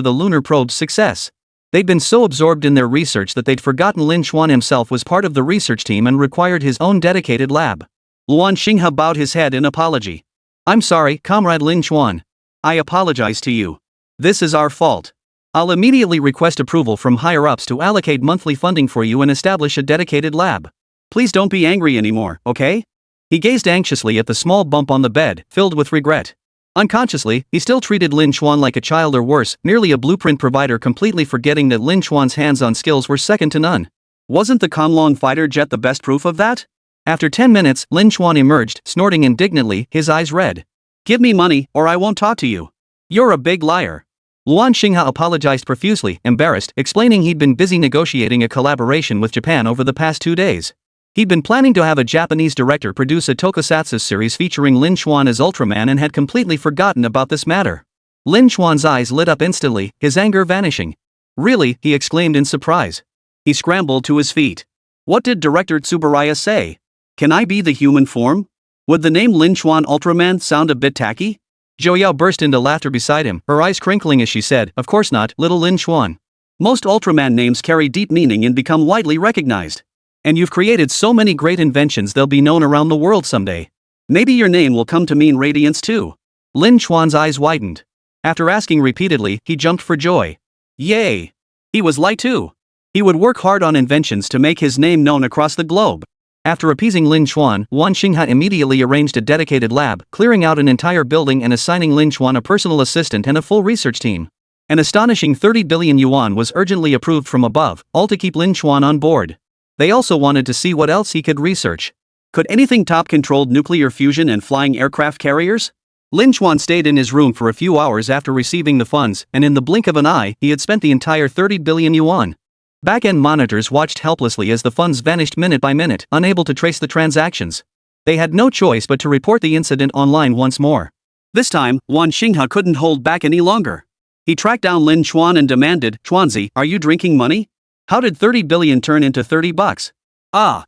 the lunar probe's success. They'd been so absorbed in their research that they'd forgotten Lin Xuan himself was part of the research team and required his own dedicated lab. Luan Xinghe bowed his head in apology. "I'm sorry, Comrade Lin Xuan. I apologize to you. This is our fault. I'll immediately request approval from higher-ups to allocate monthly funding for you and establish a dedicated lab. Please don't be angry anymore, okay?" He gazed anxiously at the small bump on the bed, filled with regret. Unconsciously, he still treated Lin Xuan like a child, or worse, nearly a blueprint provider, completely forgetting that Lin Xuan's hands-on skills were second to none. Wasn't the Conlong fighter jet the best proof of that? After 10 minutes, Lin Xuan emerged, snorting indignantly, his eyes red. "Give me money, or I won't talk to you. You're a big liar." Luan Xinghe apologized profusely, embarrassed, explaining he'd been busy negotiating a collaboration with Japan over the past 2 days. He'd been planning to have a Japanese director produce a tokusatsu series featuring Lin Xuan as Ultraman and had completely forgotten about this matter. Lin Xuan's eyes lit up instantly, his anger vanishing. "Really?" he exclaimed in surprise. He scrambled to his feet. "What did Director Tsuburaya say? Can I be the human form? Would the name Lin Xuan Ultraman sound a bit tacky?" Zhou burst into laughter beside him, her eyes crinkling as she said, "Of course not, little Lin Xuan. Most Ultraman names carry deep meaning and become widely recognized. And you've created so many great inventions they'll be known around the world someday. Maybe your name will come to mean radiance too." Lin Xuan's eyes widened. After asking repeatedly, he jumped for joy. Yay! He was light too. He would work hard on inventions to make his name known across the globe. After appeasing Lin Xuan, Luan Xinghe immediately arranged a dedicated lab, clearing out an entire building and assigning Lin Xuan a personal assistant and a full research team. An astonishing 30 billion yuan was urgently approved from above, all to keep Lin Xuan on board. They also wanted to see what else he could research. Could anything top controlled nuclear fusion and flying aircraft carriers? Lin Xuan stayed in his room for a few hours after receiving the funds, and in the blink of an eye, he had spent the entire 30 billion yuan. Back-end monitors watched helplessly as the funds vanished minute by minute, unable to trace the transactions. They had no choice but to report the incident online once more. This time, Luan Xinghe couldn't hold back any longer. He tracked down Lin Xuan and demanded, "Xuanzi, are you drinking money? How did 30 billion turn into 30 bucks? Ah.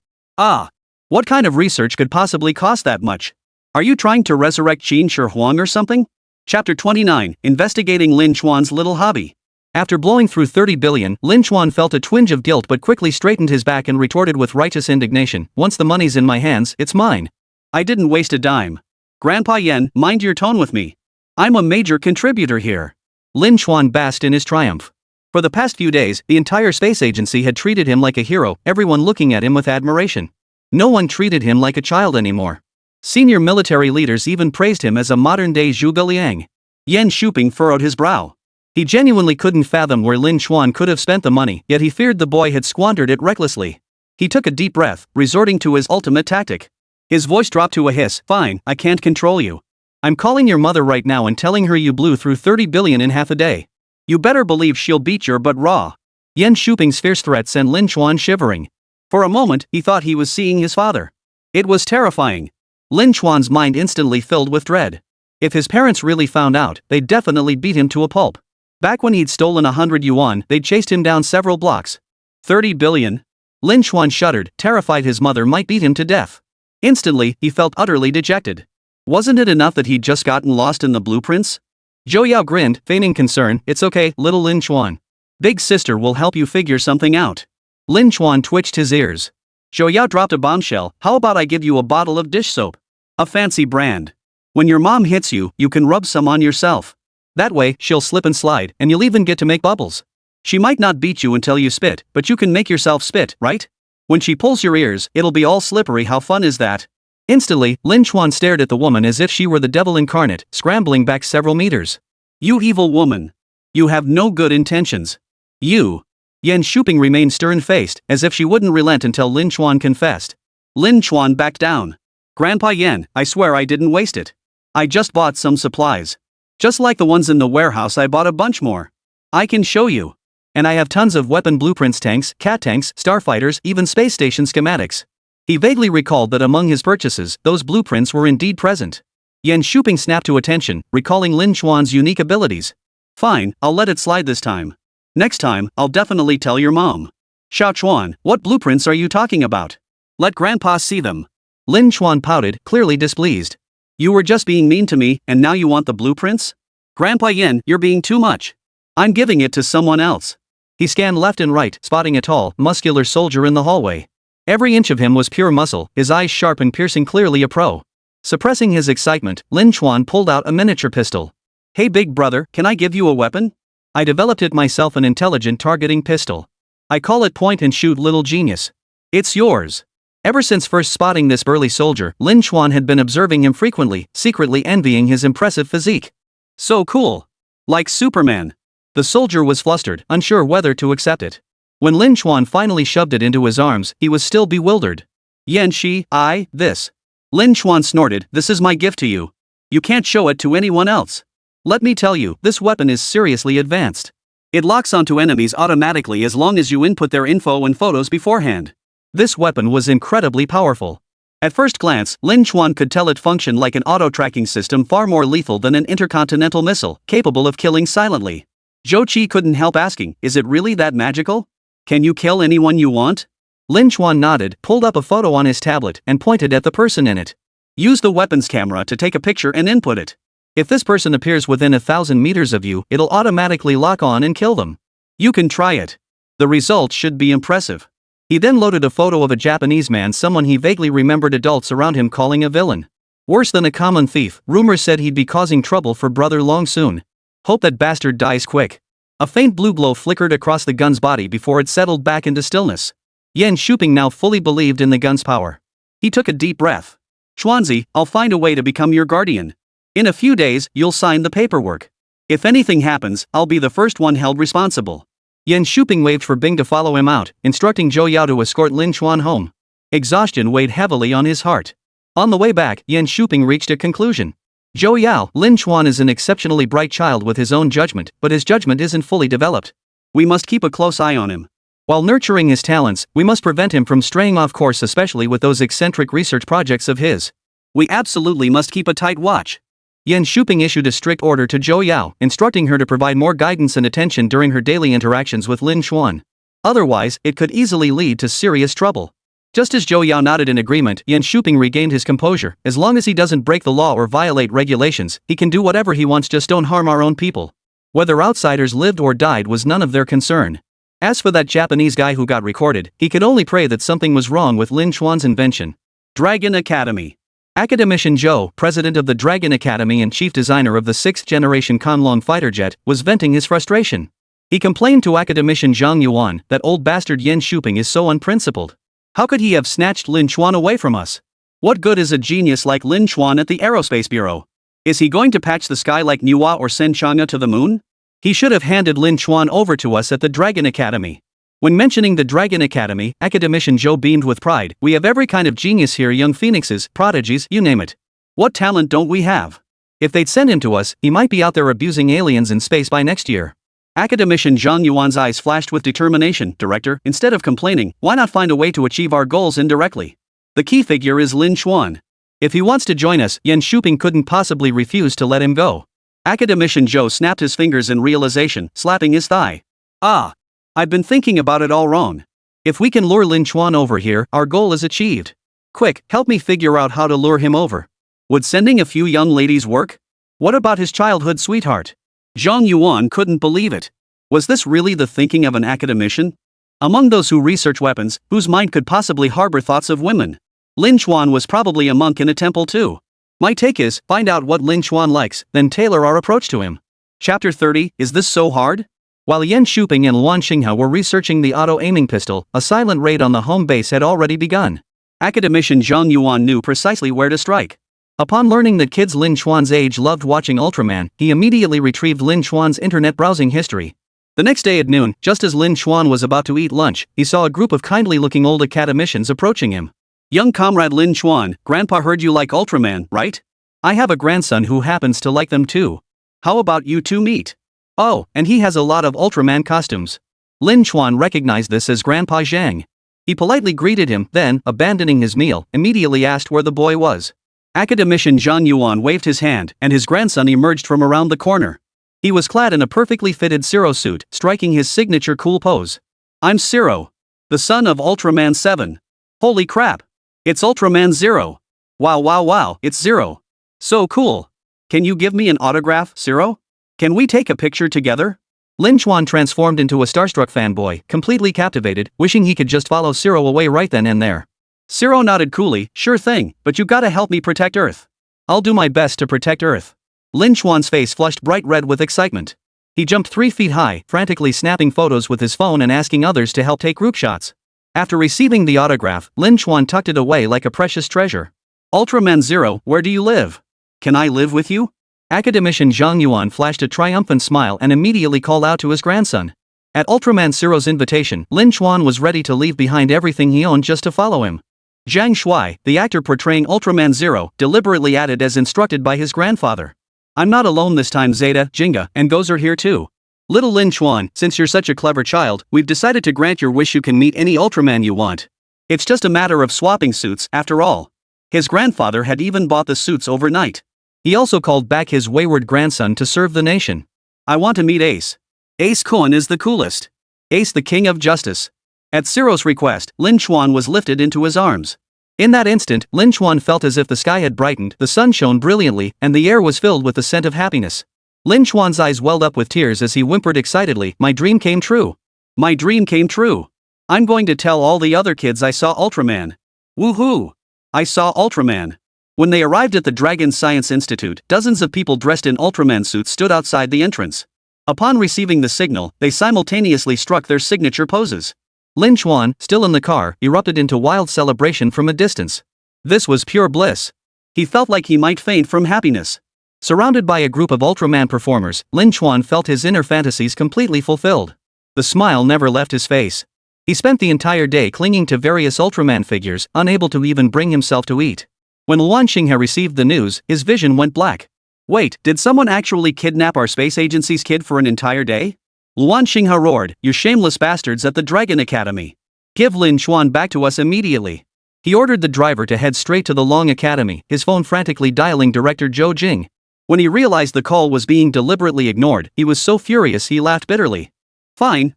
What kind of research could possibly cost that much? Are you trying to resurrect Qin Shi Huang or something? Chapter 29, Investigating Lin Chuan's Little Hobby. After blowing through 30 billion, Lin Chuan felt a twinge of guilt but quickly straightened his back and retorted with righteous indignation, "Once the money's in my hands, it's mine. I didn't waste a dime. Grandpa Yen, mind your tone with me. I'm a major contributor here." Lin Chuan basked in his triumph. For the past few days, the entire space agency had treated him like a hero, everyone looking at him with admiration. No one treated him like a child anymore. Senior military leaders even praised him as a modern-day Zhuge Liang. Yen Shuping furrowed his brow. He genuinely couldn't fathom where Lin Chuan could have spent the money, yet he feared the boy had squandered it recklessly. He took a deep breath, resorting to his ultimate tactic. His voice dropped to a hiss. "Fine, I can't control you. I'm calling your mother right now and telling her you blew through 30 billion in half a day. You better believe she'll beat your butt raw." Yen Shuping's fierce threat sent Lin Chuan shivering. For a moment, he thought he was seeing his father. It was terrifying. Lin Chuan's mind instantly filled with dread. If his parents really found out, they'd definitely beat him to a pulp. Back when he'd stolen 100 yuan, they'd chased him down several blocks. 30 billion? Lin Chuan shuddered, terrified his mother might beat him to death. Instantly, he felt utterly dejected. Wasn't it enough that he'd just gotten lost in the blueprints? Zhou Yao grinned, feigning concern. "It's okay, little Lin Chuan. Big sister will help you figure something out." Lin Chuan twitched his ears. Zhou Yao dropped a bombshell. "How about I give you a bottle of dish soap? A fancy brand. When your mom hits you, you can rub some on yourself. That way, she'll slip and slide, and you'll even get to make bubbles. She might not beat you until you spit, but you can make yourself spit, right? When she pulls your ears, it'll be all slippery. How fun is that?" Instantly, Lin Chuan stared at the woman as if she were the devil incarnate, scrambling back several meters. "You evil woman. You have no good intentions. You." Yen Shuping remained stern-faced, as if she wouldn't relent until Lin Chuan confessed. Lin Chuan backed down. "Grandpa Yen, I swear I didn't waste it. I just bought some supplies. Just like the ones in the warehouse, I bought a bunch more. I can show you. And I have tons of weapon blueprints, tanks, cat tanks, starfighters, even space station schematics." He vaguely recalled that among his purchases, those blueprints were indeed present. Yen Shuping snapped to attention, recalling Lin Chuan's unique abilities. "Fine, I'll let it slide this time. Next time, I'll definitely tell your mom." "Xiao Chuan, what blueprints are you talking about? Let Grandpa see them." Lin Chuan pouted, clearly displeased. "You were just being mean to me, and now you want the blueprints? Grandpa Yen, you're being too much. I'm giving it to someone else." He scanned left and right, spotting a tall, muscular soldier in the hallway. Every inch of him was pure muscle, his eyes sharp and piercing, clearly a pro. Suppressing his excitement, Lin Chuan pulled out a miniature pistol. "Hey big brother, can I give you a weapon? I developed it myself, an intelligent targeting pistol. I call it point and shoot, little genius. It's yours." Ever since first spotting this burly soldier, Lin Chuan had been observing him frequently, secretly envying his impressive physique. "So cool. Like Superman." The soldier was flustered, unsure whether to accept it. When Lin Chuan finally shoved it into his arms, he was still bewildered. "Yen Shi, this." Lin Chuan snorted, "This is my gift to you. You can't show it to anyone else. Let me tell you, this weapon is seriously advanced. It locks onto enemies automatically as long as you input their info and photos beforehand." This weapon was incredibly powerful. At first glance, Lin Chuan could tell it functioned like an auto-tracking system, far more lethal than an intercontinental missile, capable of killing silently. Zhou Qi couldn't help asking, "Is it really that magical? Can you kill anyone you want?" Lin Chuan nodded, pulled up a photo on his tablet, and pointed at the person in it. "Use the weapons camera to take a picture and input it. If this person appears within 1,000 meters of you, it'll automatically lock on and kill them. You can try it. The results should be impressive." He then loaded a photo of a Japanese man, someone he vaguely remembered adults around him calling a villain. Worse than a common thief, rumors said he'd be causing trouble for Brother Long soon. "Hope that bastard dies quick." A faint blue glow flickered across the gun's body before it settled back into stillness. Yen Shuping now fully believed in the gun's power. He took a deep breath. "Chuanzi, I'll find a way to become your guardian. In a few days, you'll sign the paperwork. If anything happens, I'll be the first one held responsible." Yen Shuping waved for Bing to follow him out, instructing Zhou Yao to escort Lin Chuan home. Exhaustion weighed heavily on his heart. On the way back, Yen Shuping reached a conclusion. "Zhou Yao, Lin Chuan is an exceptionally bright child with his own judgment, but his judgment isn't fully developed. We must keep a close eye on him. While nurturing his talents, we must prevent him from straying off course, especially with those eccentric research projects of his. We absolutely must keep a tight watch." Yen Shuping issued a strict order to Zhou Yao, instructing her to provide more guidance and attention during her daily interactions with Lin Chuan. Otherwise, it could easily lead to serious trouble. Just as Zhou Yao nodded in agreement, Yan Shuping regained his composure. As long as he doesn't break the law or violate regulations, he can do whatever he wants, just don't harm our own people. Whether outsiders lived or died was none of their concern. As for that Japanese guy who got recorded, he could only pray that something was wrong with Lin Chuan's invention. Dragon Academy. Academician Zhou, president of the Dragon Academy and chief designer of the 6th generation Conlong fighter jet, was venting his frustration. He complained to academician Zhang Yuan that old bastard Yan Shuping is so unprincipled. How could he have snatched Lin Chuan away from us? What good is a genius like Lin Chuan at the Aerospace Bureau? Is he going to patch the sky like Nuwa or send Chang'e to the moon? He should have handed Lin Chuan over to us at the Dragon Academy. When mentioning the Dragon Academy, academician Zhou beamed with pride. We have every kind of genius here, young phoenixes, prodigies, you name it. What talent don't we have? If they'd send him to us, he might be out there abusing aliens in space by next year. Academician Zhang Yuan's eyes flashed with determination. Director, instead of complaining, why not find a way to achieve our goals indirectly? The key figure is Lin Chuan. If he wants to join us, Yan Shuping couldn't possibly refuse to let him go. Academician Zhou snapped his fingers in realization, slapping his thigh. Ah! I've been thinking about it all wrong. If we can lure Lin Chuan over here, our goal is achieved. Quick, help me figure out how to lure him over. Would sending a few young ladies work? What about his childhood sweetheart? Zhang Yuan couldn't believe it. Was this really the thinking of an academician? Among those who research weapons, whose mind could possibly harbor thoughts of women? Lin Chuan was probably a monk in a temple too. My take is, find out what Lin Chuan likes, then tailor our approach to him. Chapter 30, Is this so hard? While Yan Shuping and Luan Xinghe were researching the auto-aiming pistol, a silent raid on the home base had already begun. Academician Zhang Yuan knew precisely where to strike. Upon learning that kids Lin Chuan's age loved watching Ultraman, he immediately retrieved Lin Chuan's internet browsing history. The next day at noon, just as Lin Chuan was about to eat lunch, he saw a group of kindly-looking old academicians approaching him. Young comrade Lin Chuan, Grandpa heard you like Ultraman, right? I have a grandson who happens to like them too. How about you two meet? Oh, and he has a lot of Ultraman costumes. Lin Chuan recognized this as Grandpa Zhang. He politely greeted him, then, abandoning his meal, immediately asked where the boy was. Academician Zhang Yuan waved his hand, and his grandson emerged from around the corner. He was clad in a perfectly fitted Zero suit, striking his signature cool pose. I'm Zero, the son of Ultraman 7. Holy crap! It's Ultraman Zero. Wow, it's Zero. So cool. Can you give me an autograph, Zero? Can we take a picture together? Lin Chuan transformed into a starstruck fanboy, completely captivated, wishing he could just follow Zero away right then and there. Zero nodded coolly, sure thing, but you gotta help me protect Earth. I'll do my best to protect Earth. Lin Chuan's face flushed bright red with excitement. He jumped 3 feet high, frantically snapping photos with his phone and asking others to help take group shots. After receiving the autograph, Lin Chuan tucked it away like a precious treasure. Ultraman Zero, where do you live? Can I live with you? Academician Zhang Yuan flashed a triumphant smile and immediately called out to his grandson. At Ultraman Zero's invitation, Lin Chuan was ready to leave behind everything he owned just to follow him. Zhang Shuai, the actor portraying Ultraman Zero, deliberately added as instructed by his grandfather. I'm not alone this time. Zeta, Jinga, and Gozer are here too. Little Lin Chuan, since you're such a clever child, we've decided to grant your wish. You can meet any Ultraman you want. It's just a matter of swapping suits, after all. His grandfather had even bought the suits overnight. He also called back his wayward grandson to serve the nation. I want to meet Ace. Ace Kun is the coolest. Ace, the king of justice. At Zero's request, Lin Chuan was lifted into his arms. In that instant, Lin Chuan felt as if the sky had brightened, the sun shone brilliantly, and the air was filled with the scent of happiness. Lin Chuan's eyes welled up with tears as he whimpered excitedly, my dream came true. My dream came true. I'm going to tell all the other kids I saw Ultraman. Woohoo! I saw Ultraman. When they arrived at the Dragon Science Institute, dozens of people dressed in Ultraman suits stood outside the entrance. Upon receiving the signal, they simultaneously struck their signature poses. Lin Chuan, still in the car, erupted into wild celebration from a distance. This was pure bliss. He felt like he might faint from happiness. Surrounded by a group of Ultraman performers, Lin Chuan felt his inner fantasies completely fulfilled. The smile never left his face. He spent the entire day clinging to various Ultraman figures, unable to even bring himself to eat. When Luan Xinghe received the news, his vision went black. Wait, did someone actually kidnap our space agency's kid for an entire day? Luan Xinghe roared, you shameless bastards at the Dragon Academy. Give Lin Chuan back to us immediately. He ordered the driver to head straight to the Long Academy, his phone frantically dialing director Zhou Jing. When he realized the call was being deliberately ignored, he was so furious he laughed bitterly. Fine.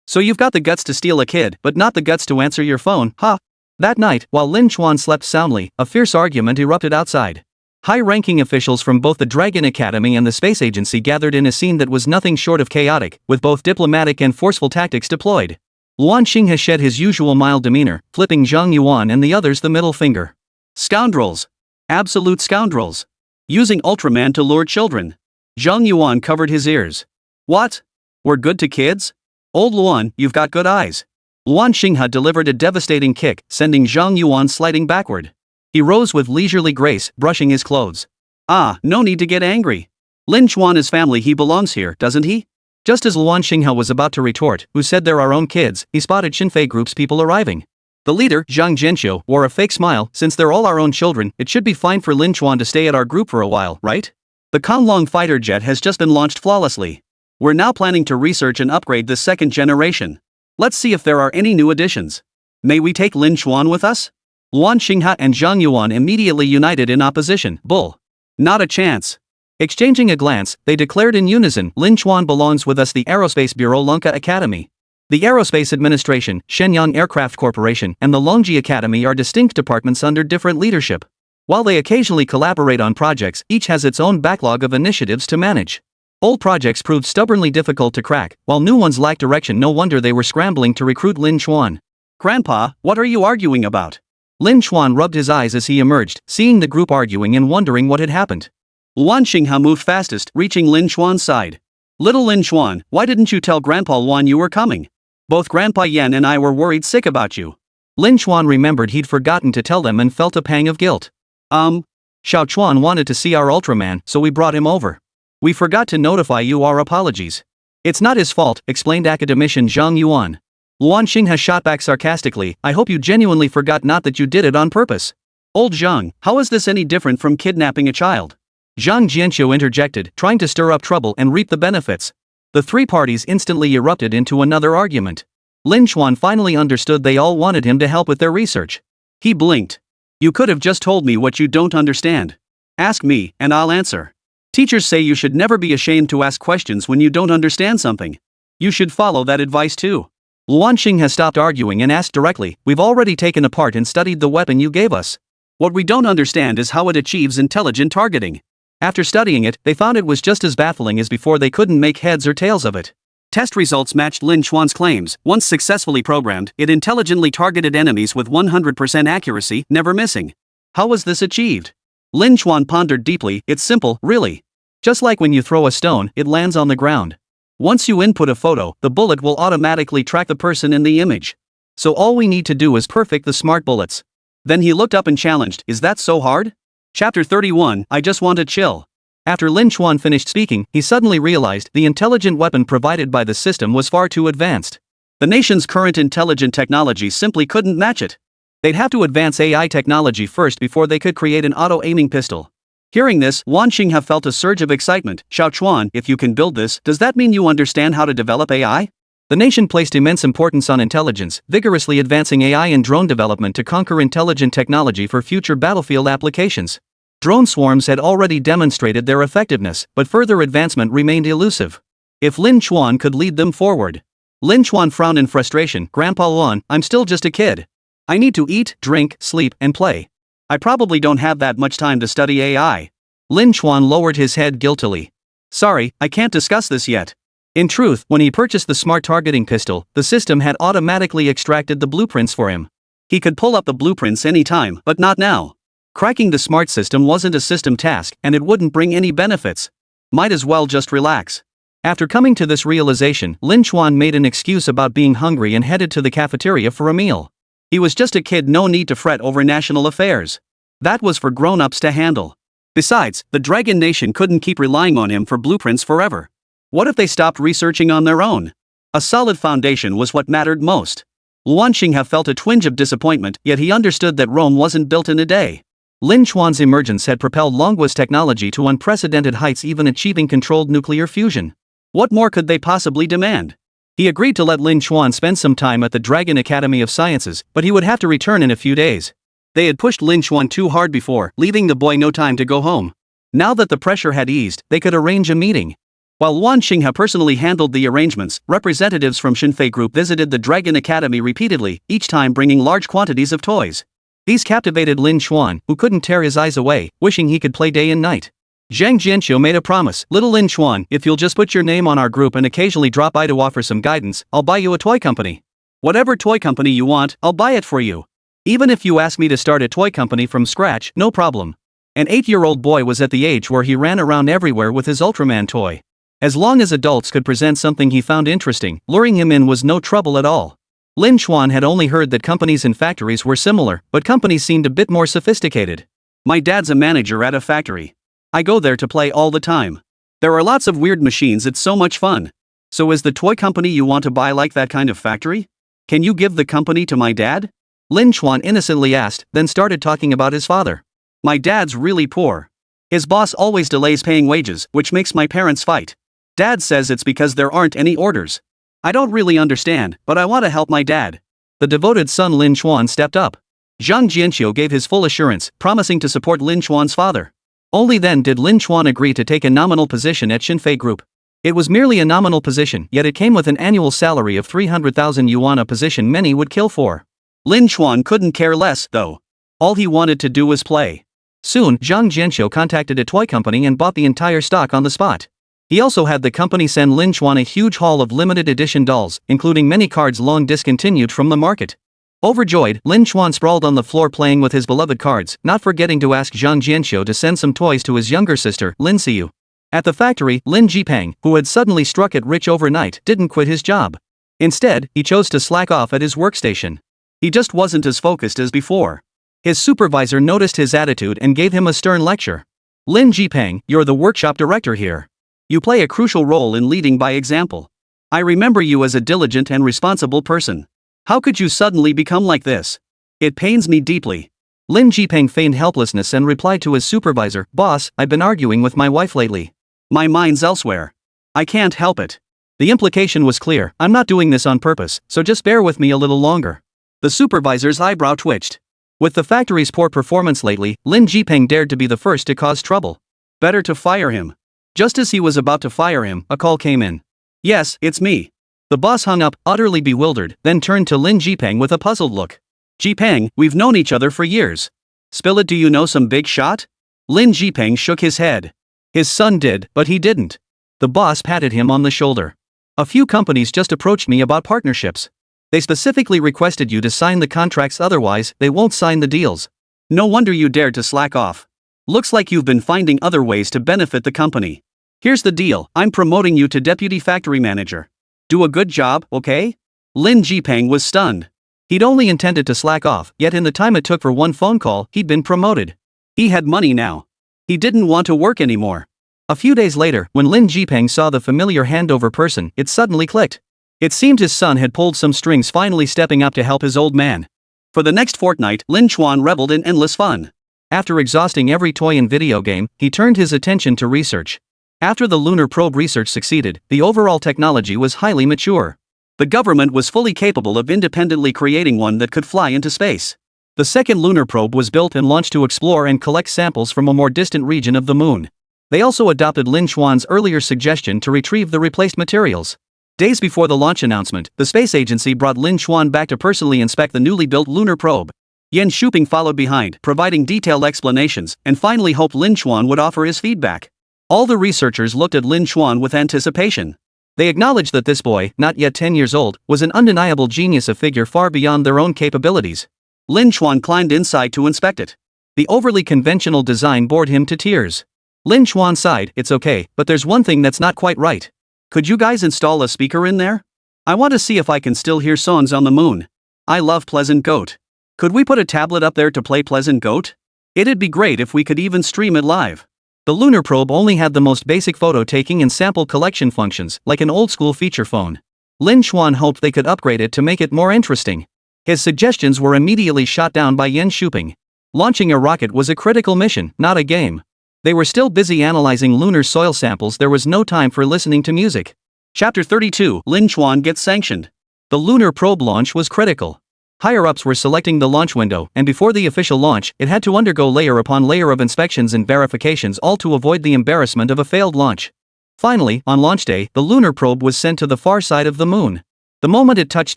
So you've got the guts to steal a kid, but not the guts to answer your phone, huh? That night, while Lin Chuan slept soundly, a fierce argument erupted outside. High-ranking officials from both the Dragon Academy and the Space Agency gathered in a scene that was nothing short of chaotic, with both diplomatic and forceful tactics deployed. Luan Xing has shed his usual mild demeanor, flipping Zhang Yuan and the others the middle finger. Scoundrels! Absolute scoundrels! Using Ultraman to lure children. Zhang Yuan covered his ears. What? We're good to kids? Old Luan, you've got good eyes. Luan Xinghe delivered a devastating kick, sending Zhang Yuan sliding backward. He rose with leisurely grace, brushing his clothes. Ah, no need to get angry. Lin Chuan is family, he belongs here, doesn't he? Just as Luan Xinghe was about to retort, who said they're our own kids, he spotted Xinfei Group's people arriving. The leader, Zhang Jianxiu, wore a fake smile. Since they're all our own children, it should be fine for Lin Chuan to stay at our group for a while, right? The Conglong fighter jet has just been launched flawlessly. We're now planning to research and upgrade the second generation. Let's see if there are any new additions. May we take Lin Chuan with us? Luan Xinghe and Zhang Yuan immediately united in opposition. Bull. Not a chance. Exchanging a glance, they declared in unison, Lin Chuan belongs with us. The Aerospace Bureau Lunka Academy. The Aerospace Administration, Shenyang Aircraft Corporation, and the Longji Academy are distinct departments under different leadership. While they occasionally collaborate on projects, each has its own backlog of initiatives to manage. Old projects proved stubbornly difficult to crack, while new ones lacked direction. No wonder they were scrambling to recruit Lin Chuan. Grandpa, what are you arguing about? Lin Chuan rubbed his eyes as he emerged, seeing the group arguing and wondering what had happened. Luan Xinghe moved fastest, reaching Lin Chuan's side. Little Lin Chuan, why didn't you tell Grandpa Luan you were coming? Both Grandpa Yan and I were worried sick about you. Lin Chuan remembered he'd forgotten to tell them and felt a pang of guilt. Xiao Chuan wanted to see our Ultraman, so we brought him over. We forgot to notify you. Our apologies. It's not his fault, explained academician Zhang Yuan. Luan Xinghe shot back sarcastically, I hope you genuinely forgot, not that you did it on purpose. Old Zhang, how is this any different from kidnapping a child? Zhang Jianxiu interjected, trying to stir up trouble and reap the benefits. The three parties instantly erupted into another argument. Lin Chuan finally understood they all wanted him to help with their research. He blinked. You could have just told me what you don't understand. Ask me, and I'll answer. Teachers say you should never be ashamed to ask questions when you don't understand something. You should follow that advice too. Luan Xing has stopped arguing and asked directly, we've already taken apart and studied the weapon you gave us. What we don't understand is how it achieves intelligent targeting. After studying it, they found it was just as baffling as before. They couldn't make heads or tails of it. Test results matched Lin Chuan's claims. Once successfully programmed, it intelligently targeted enemies with 100% accuracy, never missing. How was this achieved? Lin Chuan pondered deeply. It's simple, really. Just like when you throw a stone, it lands on the ground. Once you input a photo, the bullet will automatically track the person in the image. So all we need to do is perfect the smart bullets. Then he looked up and challenged, is that so hard? Chapter 31, I just want to chill. After Lin Chuan finished speaking, he suddenly realized the intelligent weapon provided by the system was far too advanced. The nation's current intelligent technology simply couldn't match it. They'd have to advance AI technology first before they could create an auto-aiming pistol. Hearing this, Luan Xinghe felt a surge of excitement. Xiao Chuan, if you can build this, does that mean you understand how to develop AI? The nation placed immense importance on intelligence, vigorously advancing AI and drone development to conquer intelligent technology for future battlefield applications. Drone swarms had already demonstrated their effectiveness, but further advancement remained elusive. If Lin Chuan could lead them forward. Lin Chuan frowned in frustration. Grandpa Luan, I'm still just a kid. I need to eat, drink, sleep, and play. I probably don't have that much time to study AI. Lin Chuan lowered his head guiltily. Sorry, I can't discuss this yet. In truth, when he purchased the smart targeting pistol, the system had automatically extracted the blueprints for him. He could pull up the blueprints anytime, but not now. Cracking the smart system wasn't a system task, and it wouldn't bring any benefits. Might as well just relax. After coming to this realization, Lin Chuan made an excuse about being hungry and headed to the cafeteria for a meal. He was just a kid, no need to fret over national affairs. That was for grown-ups to handle. Besides, the Dragon Nation couldn't keep relying on him for blueprints forever. What if they stopped researching on their own? A solid foundation was what mattered most. Luan Xinghe felt a twinge of disappointment, yet he understood that Rome wasn't built in a day. Lin Chuan's emergence had propelled Longwa's technology to unprecedented heights, even achieving controlled nuclear fusion. What more could they possibly demand? He agreed to let Lin Chuan spend some time at the Dragon Academy of Sciences, but he would have to return in a few days. They had pushed Lin Chuan too hard before, leaving the boy no time to go home. Now that the pressure had eased, they could arrange a meeting. While Wan Xinghe personally handled the arrangements, representatives from Xinfei Group visited the Dragon Academy repeatedly, each time bringing large quantities of toys. These captivated Lin Xuan, who couldn't tear his eyes away, wishing he could play day and night. Zhang Jianqiu made a promise. Little Lin Xuan, if you'll just put your name on our group and occasionally drop by to offer some guidance, I'll buy you a toy company. Whatever toy company you want, I'll buy it for you. Even if you ask me to start a toy company from scratch, no problem. An 8-year-old boy was at the age where he ran around everywhere with his Ultraman toy. As long as adults could present something he found interesting, luring him in was no trouble at all. Lin Xuan had only heard that companies and factories were similar, but companies seemed a bit more sophisticated. My dad's a manager at a factory. I go there to play all the time. There are lots of weird machines, it's so much fun. So is the toy company you want to buy like that kind of factory? Can you give the company to my dad? Lin Xuan innocently asked, then started talking about his father. My dad's really poor. His boss always delays paying wages, which makes my parents fight. Dad says it's because there aren't any orders. I don't really understand, but I want to help my dad. The devoted son Lin Xuan stepped up. Zhang Jianqiu gave his full assurance, promising to support Lin Xuan's father. Only then did Lin Xuan agree to take a nominal position at Xinfei Group. It was merely a nominal position, yet it came with an annual salary of 300,000 yuan, a position many would kill for. Lin Xuan couldn't care less, though. All he wanted to do was play. Soon, Zhang Jianqiu contacted a toy company and bought the entire stock on the spot. He also had the company send Lin Xuan a huge haul of limited edition dolls, including many cards long discontinued from the market. Overjoyed, Lin Xuan sprawled on the floor playing with his beloved cards, not forgetting to ask Zhang Jianqiu to send some toys to his younger sister, Lin Xiu. At the factory, Lin Jipeng, who had suddenly struck it rich overnight, didn't quit his job. Instead, he chose to slack off at his workstation. He just wasn't as focused as before. His supervisor noticed his attitude and gave him a stern lecture. Lin Jipeng, you're the workshop director here. You play a crucial role in leading by example. I remember you as a diligent and responsible person. How could you suddenly become like this? It pains me deeply. Lin Jipeng feigned helplessness and replied to his supervisor, Boss, I've been arguing with my wife lately. My mind's elsewhere. I can't help it. The implication was clear, I'm not doing this on purpose, so just bear with me a little longer. The supervisor's eyebrow twitched. With the factory's poor performance lately, Lin Jipeng dared to be the first to cause trouble. Better to fire him. Just as he was about to fire him, a call came in. Yes, it's me. The boss hung up, utterly bewildered, then turned to Lin Jipeng with a puzzled look. Jipeng, we've known each other for years. Spill it, do you know some big shot? Lin Jipeng shook his head. His son did, but he didn't. The boss patted him on the shoulder. A few companies just approached me about partnerships. They specifically requested you to sign the contracts, otherwise, they won't sign the deals. No wonder you dared to slack off. Looks like you've been finding other ways to benefit the company. Here's the deal, I'm promoting you to deputy factory manager. Do a good job, okay? Lin Jipeng was stunned. He'd only intended to slack off, yet in the time it took for one phone call, he'd been promoted. He had money now. He didn't want to work anymore. A few days later, when Lin Jipeng saw the familiar handover person, it suddenly clicked. It seemed his son had pulled some strings, finally stepping up to help his old man. For the next fortnight, Lin Xuan reveled in endless fun. After exhausting every toy and video game, he turned his attention to research. After the lunar probe research succeeded, the overall technology was highly mature. The government was fully capable of independently creating one that could fly into space. The second lunar probe was built and launched to explore and collect samples from a more distant region of the moon. They also adopted Lin Xuan's earlier suggestion to retrieve the replaced materials. Days before the launch announcement, the space agency brought Lin Xuan back to personally inspect the newly built lunar probe. Yan Shuping followed behind, providing detailed explanations, and finally hoped Lin Xuan would offer his feedback. All the researchers looked at Lin Xuan with anticipation. They acknowledged that this boy, not yet 10 years old, was an undeniable genius, a figure far beyond their own capabilities. Lin Xuan climbed inside to inspect it. The overly conventional design bored him to tears. Lin Xuan sighed, it's okay, but there's one thing that's not quite right. Could you guys install a speaker in there? I want to see if I can still hear songs on the moon. I love Pleasant Goat. Could we put a tablet up there to play Pleasant Goat? It'd be great if we could even stream it live. The lunar probe only had the most basic photo taking and sample collection functions, like an old-school feature phone. Lin Xuan hoped they could upgrade it to make it more interesting. His suggestions were immediately shot down by Yan Shuping. Launching a rocket was a critical mission, not a game. They were still busy analyzing lunar soil samples, there was no time for listening to music. Chapter 32, Lin Xuan gets sanctioned. The lunar probe launch was critical. Higher-ups were selecting the launch window, and before the official launch, it had to undergo layer upon layer of inspections and verifications, all to avoid the embarrassment of a failed launch. Finally, on launch day, the lunar probe was sent to the far side of the moon. The moment it touched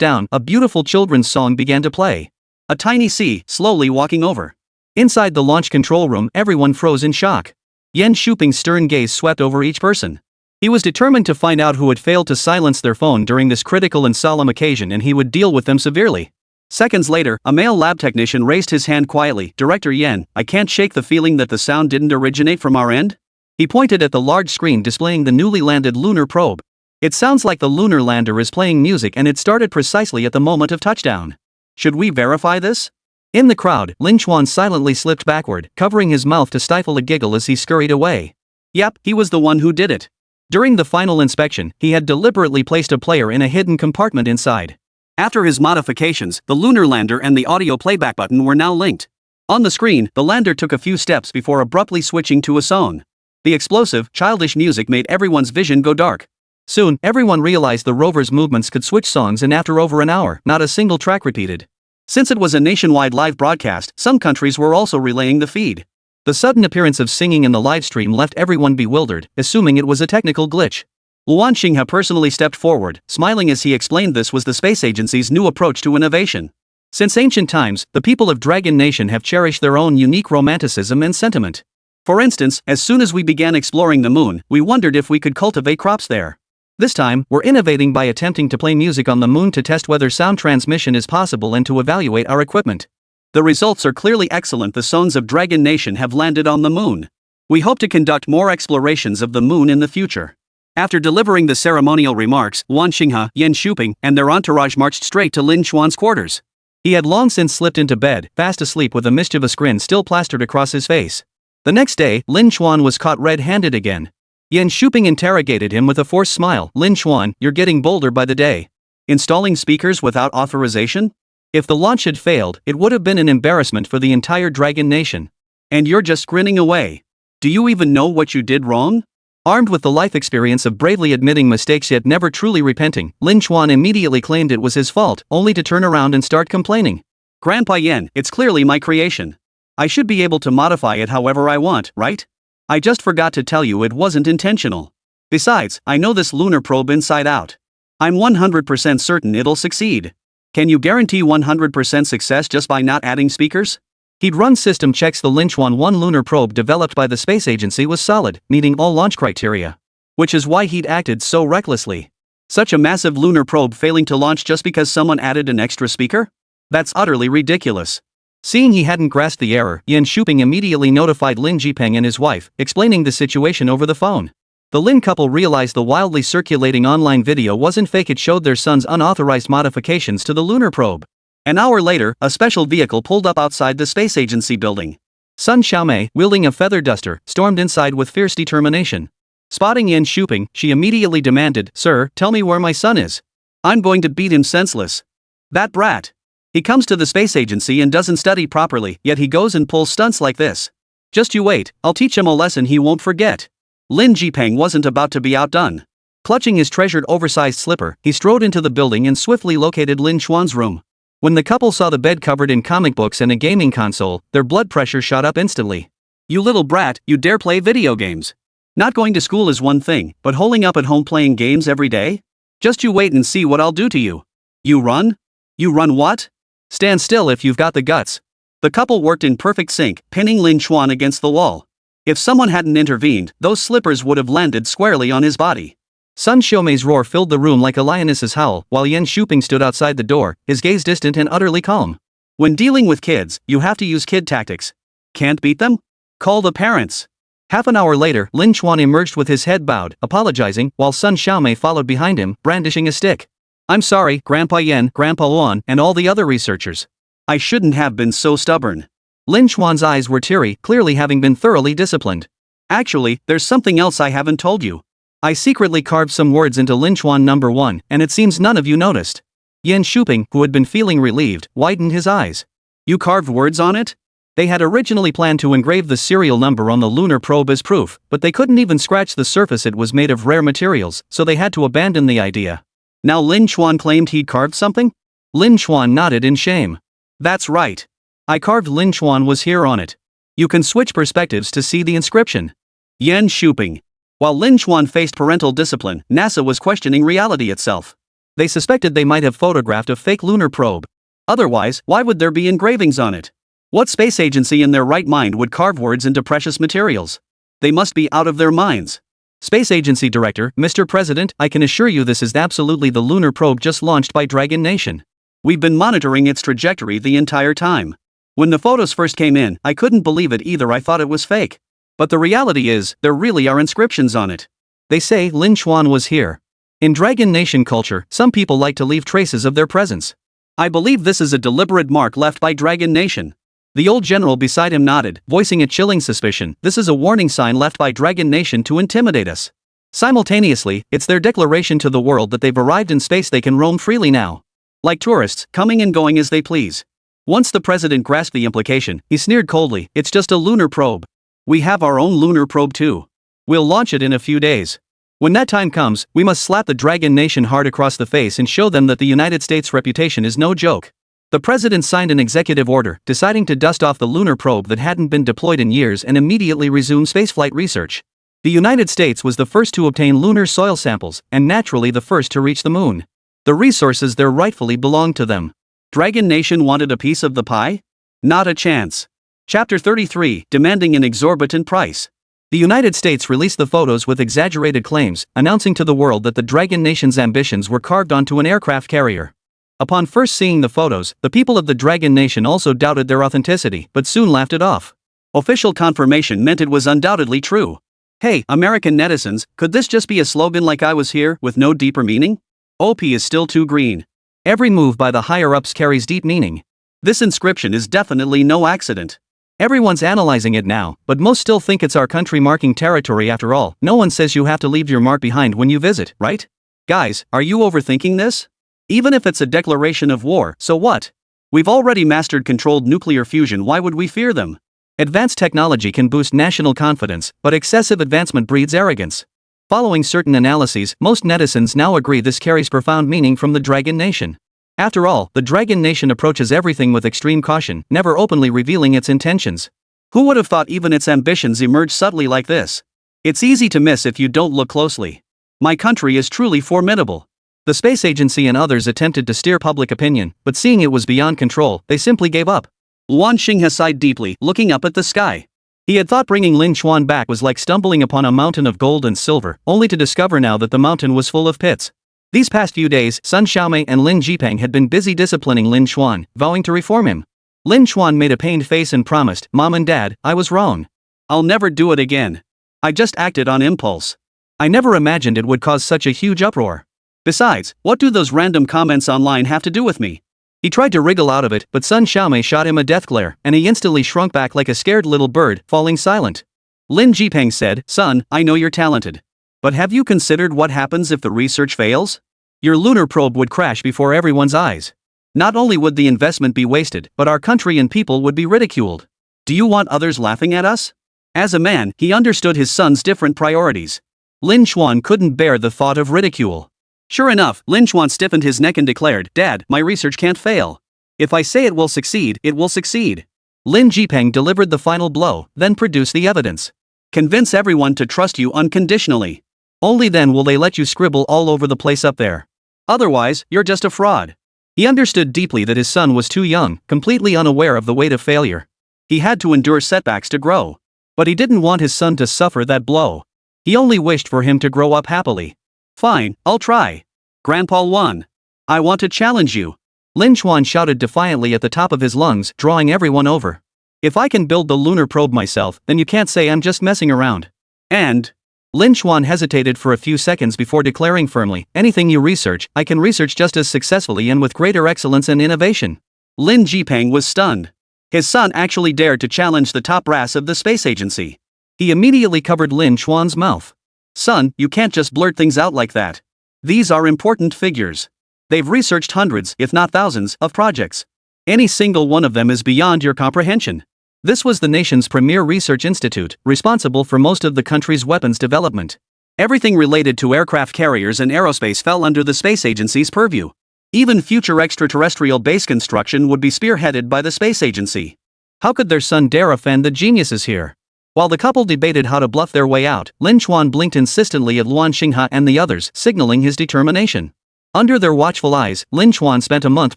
down, a beautiful children's song began to play. A tiny sea, slowly walking over. Inside the launch control room, everyone froze in shock. Yan Shuping's stern gaze swept over each person. He was determined to find out who had failed to silence their phone during this critical and solemn occasion, and he would deal with them severely. Seconds later, a male lab technician raised his hand quietly. Director Yan, I can't shake the feeling that the sound didn't originate from our end. He pointed at the large screen displaying the newly landed lunar probe. It sounds like the lunar lander is playing music, and it started precisely at the moment of touchdown. Should we verify this? In the crowd, Lin Chuan silently slipped backward, covering his mouth to stifle a giggle as he scurried away. Yep, he was the one who did it. During the final inspection, he had deliberately placed a player in a hidden compartment inside. After his modifications, the lunar lander and the audio playback button were now linked. On the screen, the lander took a few steps before abruptly switching to a song. The explosive, childish music made everyone's vision go dark. Soon, everyone realized the rover's movements could switch songs, and after over an hour, not a single track repeated. Since it was a nationwide live broadcast, some countries were also relaying the feed. The sudden appearance of singing in the live stream left everyone bewildered, assuming it was a technical glitch. Luan Xinghe personally stepped forward, smiling as he explained this was the space agency's new approach to innovation. Since ancient times, the people of Dragon Nation have cherished their own unique romanticism and sentiment. For instance, as soon as we began exploring the moon, we wondered if we could cultivate crops there. This time, we're innovating by attempting to play music on the moon to test whether sound transmission is possible and to evaluate our equipment. The results are clearly excellent. The sons of Dragon Nation have landed on the moon. We hope to conduct more explorations of the moon in the future. After delivering the ceremonial remarks, Luan Xinghe, Yan Shuping, and their entourage marched straight to Lin Chuan's quarters. He had long since slipped into bed, fast asleep with a mischievous grin still plastered across his face. The next day, Lin Chuan was caught red-handed again. Yan Shuping interrogated him with a forced smile. Lin Chuan, you're getting bolder by the day. Installing speakers without authorization? If the launch had failed, it would have been an embarrassment for the entire Dragon Nation. And you're just grinning away. Do you even know what you did wrong? Armed with the life experience of bravely admitting mistakes yet never truly repenting, Lin Chuan immediately claimed it was his fault, only to turn around and start complaining. Grandpa Yan, it's clearly my creation. I should be able to modify it however I want, right? I just forgot to tell you it wasn't intentional. Besides, I know this lunar probe inside out. I'm 100% certain it'll succeed. Can you guarantee 100% success just by not adding speakers? He'd run system checks. The Lin Chuan 1 lunar probe developed by the space agency was solid, meeting all launch criteria. Which is why he'd acted so recklessly. Such a massive lunar probe failing to launch just because someone added an extra speaker? That's utterly ridiculous. Seeing he hadn't grasped the error, Yan Shuping immediately notified Lin Jipeng and his wife, explaining the situation over the phone. The Lin couple realized the wildly circulating online video wasn't fake. It showed their son's unauthorized modifications to the lunar probe. An hour later, a special vehicle pulled up outside the space agency building. Sun Xiaomei, wielding a feather duster, stormed inside with fierce determination. Spotting Yan Shuping, she immediately demanded, "Sir, tell me where my son is. I'm going to beat him senseless. That brat. He comes to the space agency and doesn't study properly, yet he goes and pulls stunts like this. Just you wait, I'll teach him a lesson he won't forget." Lin Jipeng wasn't about to be outdone. Clutching his treasured oversized slipper, he strode into the building and swiftly located Lin Chuan's room. When the couple saw the bed covered in comic books and a gaming console, their blood pressure shot up instantly. "You little brat, you dare play video games? Not going to school is one thing, but holding up at home playing games every day? Just you wait and see what I'll do to you. You run? You run what? Stand still if you've got the guts." The couple worked in perfect sync, pinning Lin Chuan against the wall. If someone hadn't intervened, those slippers would have landed squarely on his body. Sun Xiaomei's roar filled the room like a lioness's howl, while Yan Shuping stood outside the door, his gaze distant and utterly calm. When dealing with kids, you have to use kid tactics. Can't beat them? Call the parents. Half an hour later, Lin Chuan emerged with his head bowed, apologizing, while Sun Xiaomei followed behind him, brandishing a stick. "I'm sorry, Grandpa Yan, Grandpa Luan, and all the other researchers. I shouldn't have been so stubborn." Lin Chuan's eyes were teary, clearly having been thoroughly disciplined. "Actually, there's something else I haven't told you. I secretly carved some words into Lin Chuan number 1, and it seems none of you noticed." Yan Shuping, who had been feeling relieved, widened his eyes. "You carved words on it?" They had originally planned to engrave the serial number on the lunar probe as proof, but they couldn't even scratch the surface. It was made of rare materials, so they had to abandon the idea. Now Lin Chuan claimed he'd carved something? Lin Chuan nodded in shame. "That's right. I carved Lin Chuan was here on it. You can switch perspectives to see the inscription." Yan Shuping. While Lin Chuan faced parental discipline, NASA was questioning reality itself. They suspected they might have photographed a fake lunar probe. Otherwise, why would there be engravings on it? What space agency in their right mind would carve words into precious materials? They must be out of their minds. Space Agency Director, Mr. President, I can assure you this is absolutely the lunar probe just launched by Dragon Nation. We've been monitoring its trajectory the entire time. When the photos first came in, I couldn't believe it either. I thought it was fake. But the reality is, there really are inscriptions on it. They say Lin Chuan was here. In Dragon Nation culture, some people like to leave traces of their presence. I believe this is a deliberate mark left by Dragon Nation. The old general beside him nodded, voicing a chilling suspicion. This is a warning sign left by Dragon Nation to intimidate us. Simultaneously, it's their declaration to the world that they've arrived in space. They can roam freely now. Like tourists, coming and going as they please. Once the president grasped the implication, he sneered coldly, it's just a lunar probe. We have our own lunar probe too. We'll launch it in a few days. When that time comes, we must slap the Dragon Nation hard across the face and show them that the United States' reputation is no joke. The president signed an executive order, deciding to dust off the lunar probe that hadn't been deployed in years and immediately resume spaceflight research. The United States was the first to obtain lunar soil samples, and naturally the first to reach the moon. The resources there rightfully belonged to them. Dragon Nation wanted a piece of the pie? Not a chance. Chapter 33, demanding an exorbitant price. The United States released the photos with exaggerated claims, announcing to the world that the Dragon Nation's ambitions were carved onto an aircraft carrier. Upon first seeing the photos, the people of the Dragon Nation also doubted their authenticity, but soon laughed it off. Official confirmation meant it was undoubtedly true. Hey, American netizens, could this just be a slogan like I was here, with no deeper meaning? OP is still too green. Every move by the higher-ups carries deep meaning. This inscription is definitely no accident. Everyone's analyzing it now, but most still think it's our country marking territory after all. No one says you have to leave your mark behind when you visit, right? Guys, are you overthinking this? Even if it's a declaration of war, so what? We've already mastered controlled nuclear fusion. Why would we fear them? Advanced technology can boost national confidence, but excessive advancement breeds arrogance. Following certain analyses, most netizens now agree this carries profound meaning from the Dragon Nation. After all, the Dragon Nation approaches everything with extreme caution, never openly revealing its intentions. Who would have thought even its ambitions emerge subtly like this? It's easy to miss if you don't look closely. My country is truly formidable. The space agency and others attempted to steer public opinion, but seeing it was beyond control, they simply gave up. Luan Xinghe sighed deeply, looking up at the sky. He had thought bringing Lin Chuan back was like stumbling upon a mountain of gold and silver, only to discover now that the mountain was full of pits. These past few days, Sun Xiaomei and Lin Jipeng had been busy disciplining Lin Chuan, vowing to reform him. Lin Chuan made a pained face and promised, Mom and Dad, I was wrong. I'll never do it again. I just acted on impulse. I never imagined it would cause such a huge uproar. Besides, what do those random comments online have to do with me? He tried to wriggle out of it, but Sun Xiaomei shot him a death glare, and he instantly shrunk back like a scared little bird, falling silent. Lin Jipeng said, Son, I know you're talented. But have you considered what happens if the research fails? Your lunar probe would crash before everyone's eyes. Not only would the investment be wasted, but our country and people would be ridiculed. Do you want others laughing at us? As a man, he understood his son's different priorities. Lin Chuan couldn't bear the thought of ridicule. Sure enough, Lin Chuan stiffened his neck and declared, Dad, my research can't fail. If I say it will succeed, it will succeed. Lin Jipeng delivered the final blow, then produced the evidence. Convince everyone to trust you unconditionally. Only then will they let you scribble all over the place up there. Otherwise, you're just a fraud. He understood deeply that his son was too young, completely unaware of the weight of failure. He had to endure setbacks to grow. But he didn't want his son to suffer that blow. He only wished for him to grow up happily. Fine, I'll try. Grandpa won. I want to challenge you. Lin Chuan shouted defiantly at the top of his lungs, drawing everyone over. If I can build the lunar probe myself, then you can't say I'm just messing around. And... Lin Chuan hesitated for a few seconds before declaring firmly, anything you research, I can research just as successfully and with greater excellence and innovation. Lin Jipeng was stunned. His son actually dared to challenge the top brass of the space agency. He immediately covered Lin Chuan's mouth. Son, you can't just blurt things out like that. These are important figures. They've researched hundreds, if not thousands, of projects. Any single one of them is beyond your comprehension. This was the nation's premier research institute, responsible for most of the country's weapons development. Everything related to aircraft carriers and aerospace fell under the space agency's purview. Even future extraterrestrial base construction would be spearheaded by the space agency. How could their son dare offend the geniuses here? While the couple debated how to bluff their way out, Lin Chuan blinked insistently at Luan Xinghe and the others, signaling his determination. Under their watchful eyes, Lin Chuan spent a month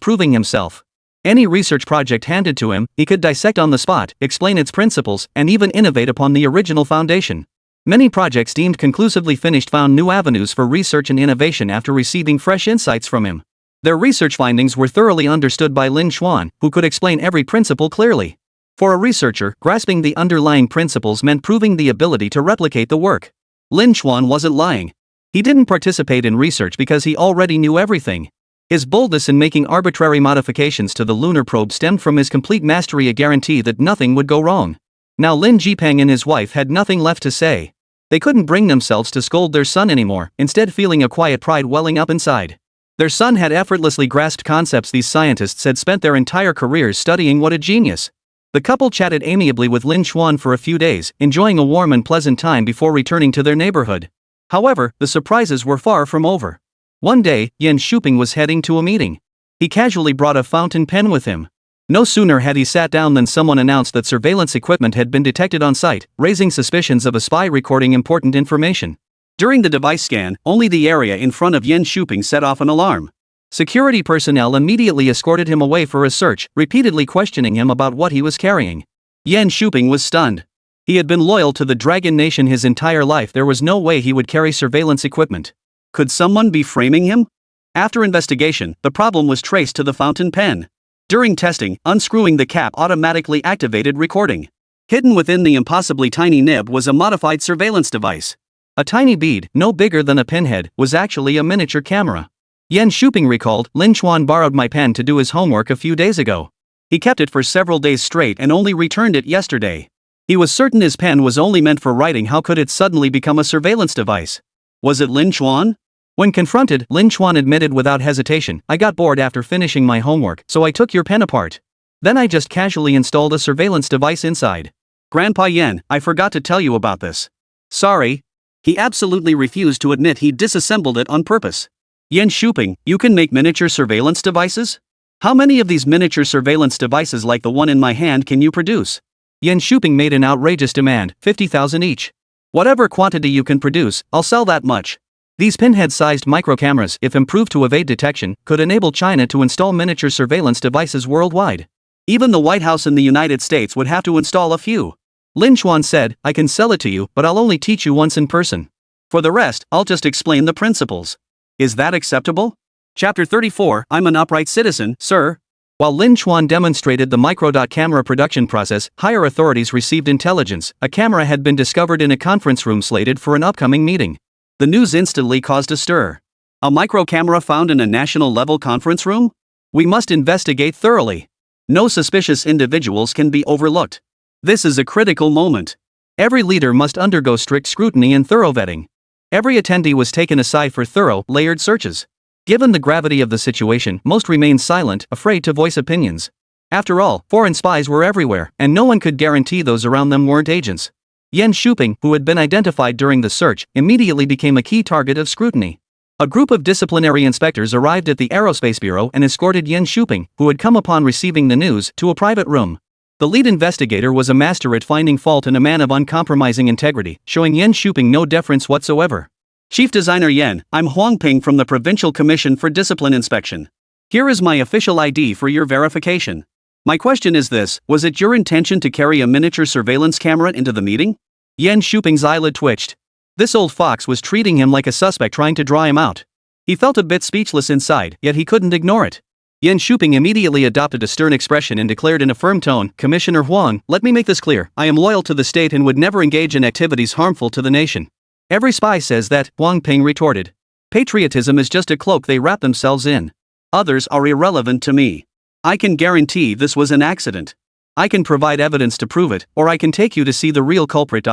proving himself. Any research project handed to him, he could dissect on the spot, explain its principles, and even innovate upon the original foundation. Many projects deemed conclusively finished found new avenues for research and innovation after receiving fresh insights from him. Their research findings were thoroughly understood by Lin Chuan, who could explain every principle clearly. For a researcher, grasping the underlying principles meant proving the ability to replicate the work. Lin Chuan wasn't lying. He didn't participate in research because he already knew everything. His boldness in making arbitrary modifications to the lunar probe stemmed from his complete mastery, a guarantee that nothing would go wrong. Now Lin Jipeng and his wife had nothing left to say. They couldn't bring themselves to scold their son anymore, instead feeling a quiet pride welling up inside. Their son had effortlessly grasped concepts these scientists had spent their entire careers studying. What a genius! The couple chatted amiably with Lin Chuan for a few days, enjoying a warm and pleasant time before returning to their neighborhood. However, the surprises were far from over. One day, Yan Shuping was heading to a meeting. He casually brought a fountain pen with him. No sooner had he sat down than someone announced that surveillance equipment had been detected on site, raising suspicions of a spy recording important information. During the device scan, only the area in front of Yan Shuping set off an alarm. Security personnel immediately escorted him away for a search, repeatedly questioning him about what he was carrying. Yan Shuping was stunned. He had been loyal to the Dragon Nation his entire life. There was no way he would carry surveillance equipment. Could someone be framing him? After investigation, the problem was traced to the fountain pen. During testing, unscrewing the cap automatically activated recording. Hidden within the impossibly tiny nib was a modified surveillance device. A tiny bead, no bigger than a pinhead, was actually a miniature camera. Yan Shuping recalled, Lin Chuan borrowed my pen to do his homework a few days ago. He kept it for several days straight and only returned it yesterday. He was certain his pen was only meant for writing. How could it suddenly become a surveillance device? Was it Lin Chuan? When confronted, Lin Chuan admitted without hesitation, I got bored after finishing my homework, so I took your pen apart. Then I just casually installed a surveillance device inside. Grandpa Yan, I forgot to tell you about this. Sorry. He absolutely refused to admit he disassembled it on purpose. Yan Shuping, you can make miniature surveillance devices? How many of these miniature surveillance devices like the one in my hand can you produce? Yan Shuping made an outrageous demand, 50,000 each. Whatever quantity you can produce, I'll sell that much. These pinhead-sized microcameras, if improved to evade detection, could enable China to install miniature surveillance devices worldwide. Even the White House in the United States would have to install a few. Lin Chuan said, I can sell it to you, but I'll only teach you once in person. For the rest, I'll just explain the principles. Is that acceptable? Chapter 34, I'm an upright citizen, sir. While Lin Chuan demonstrated the microdot camera production process, higher authorities received intelligence. A camera had been discovered in a conference room slated for an upcoming meeting. The news instantly caused a stir. A micro camera found in a national-level conference room? We must investigate thoroughly. No suspicious individuals can be overlooked. This is a critical moment. Every leader must undergo strict scrutiny and thorough vetting. Every attendee was taken aside for thorough, layered searches. Given the gravity of the situation, most remained silent, afraid to voice opinions. After all, foreign spies were everywhere, and no one could guarantee those around them weren't agents. Yan Shuping, who had been identified during the search, immediately became a key target of scrutiny. A group of disciplinary inspectors arrived at the Aerospace Bureau and escorted Yan Shuping, who had come upon receiving the news, to a private room. The lead investigator was a master at finding fault and a man of uncompromising integrity, showing Yan Shuping no deference whatsoever. Chief Designer Yan, I'm Huang Ping from the Provincial Commission for Discipline Inspection. Here is my official ID for your verification. My question is this, was it your intention to carry a miniature surveillance camera into the meeting? Yan Shuping's eyelid twitched. This old fox was treating him like a suspect, trying to draw him out. He felt a bit speechless inside, yet he couldn't ignore it. Yan Shuping immediately adopted a stern expression and declared in a firm tone, Commissioner Huang, let me make this clear, I am loyal to the state and would never engage in activities harmful to the nation. Every spy says that, Huang Ping retorted. Patriotism is just a cloak they wrap themselves in. Others are irrelevant to me. I can guarantee this was an accident. I can provide evidence to prove it, or I can take you to see the real culprit.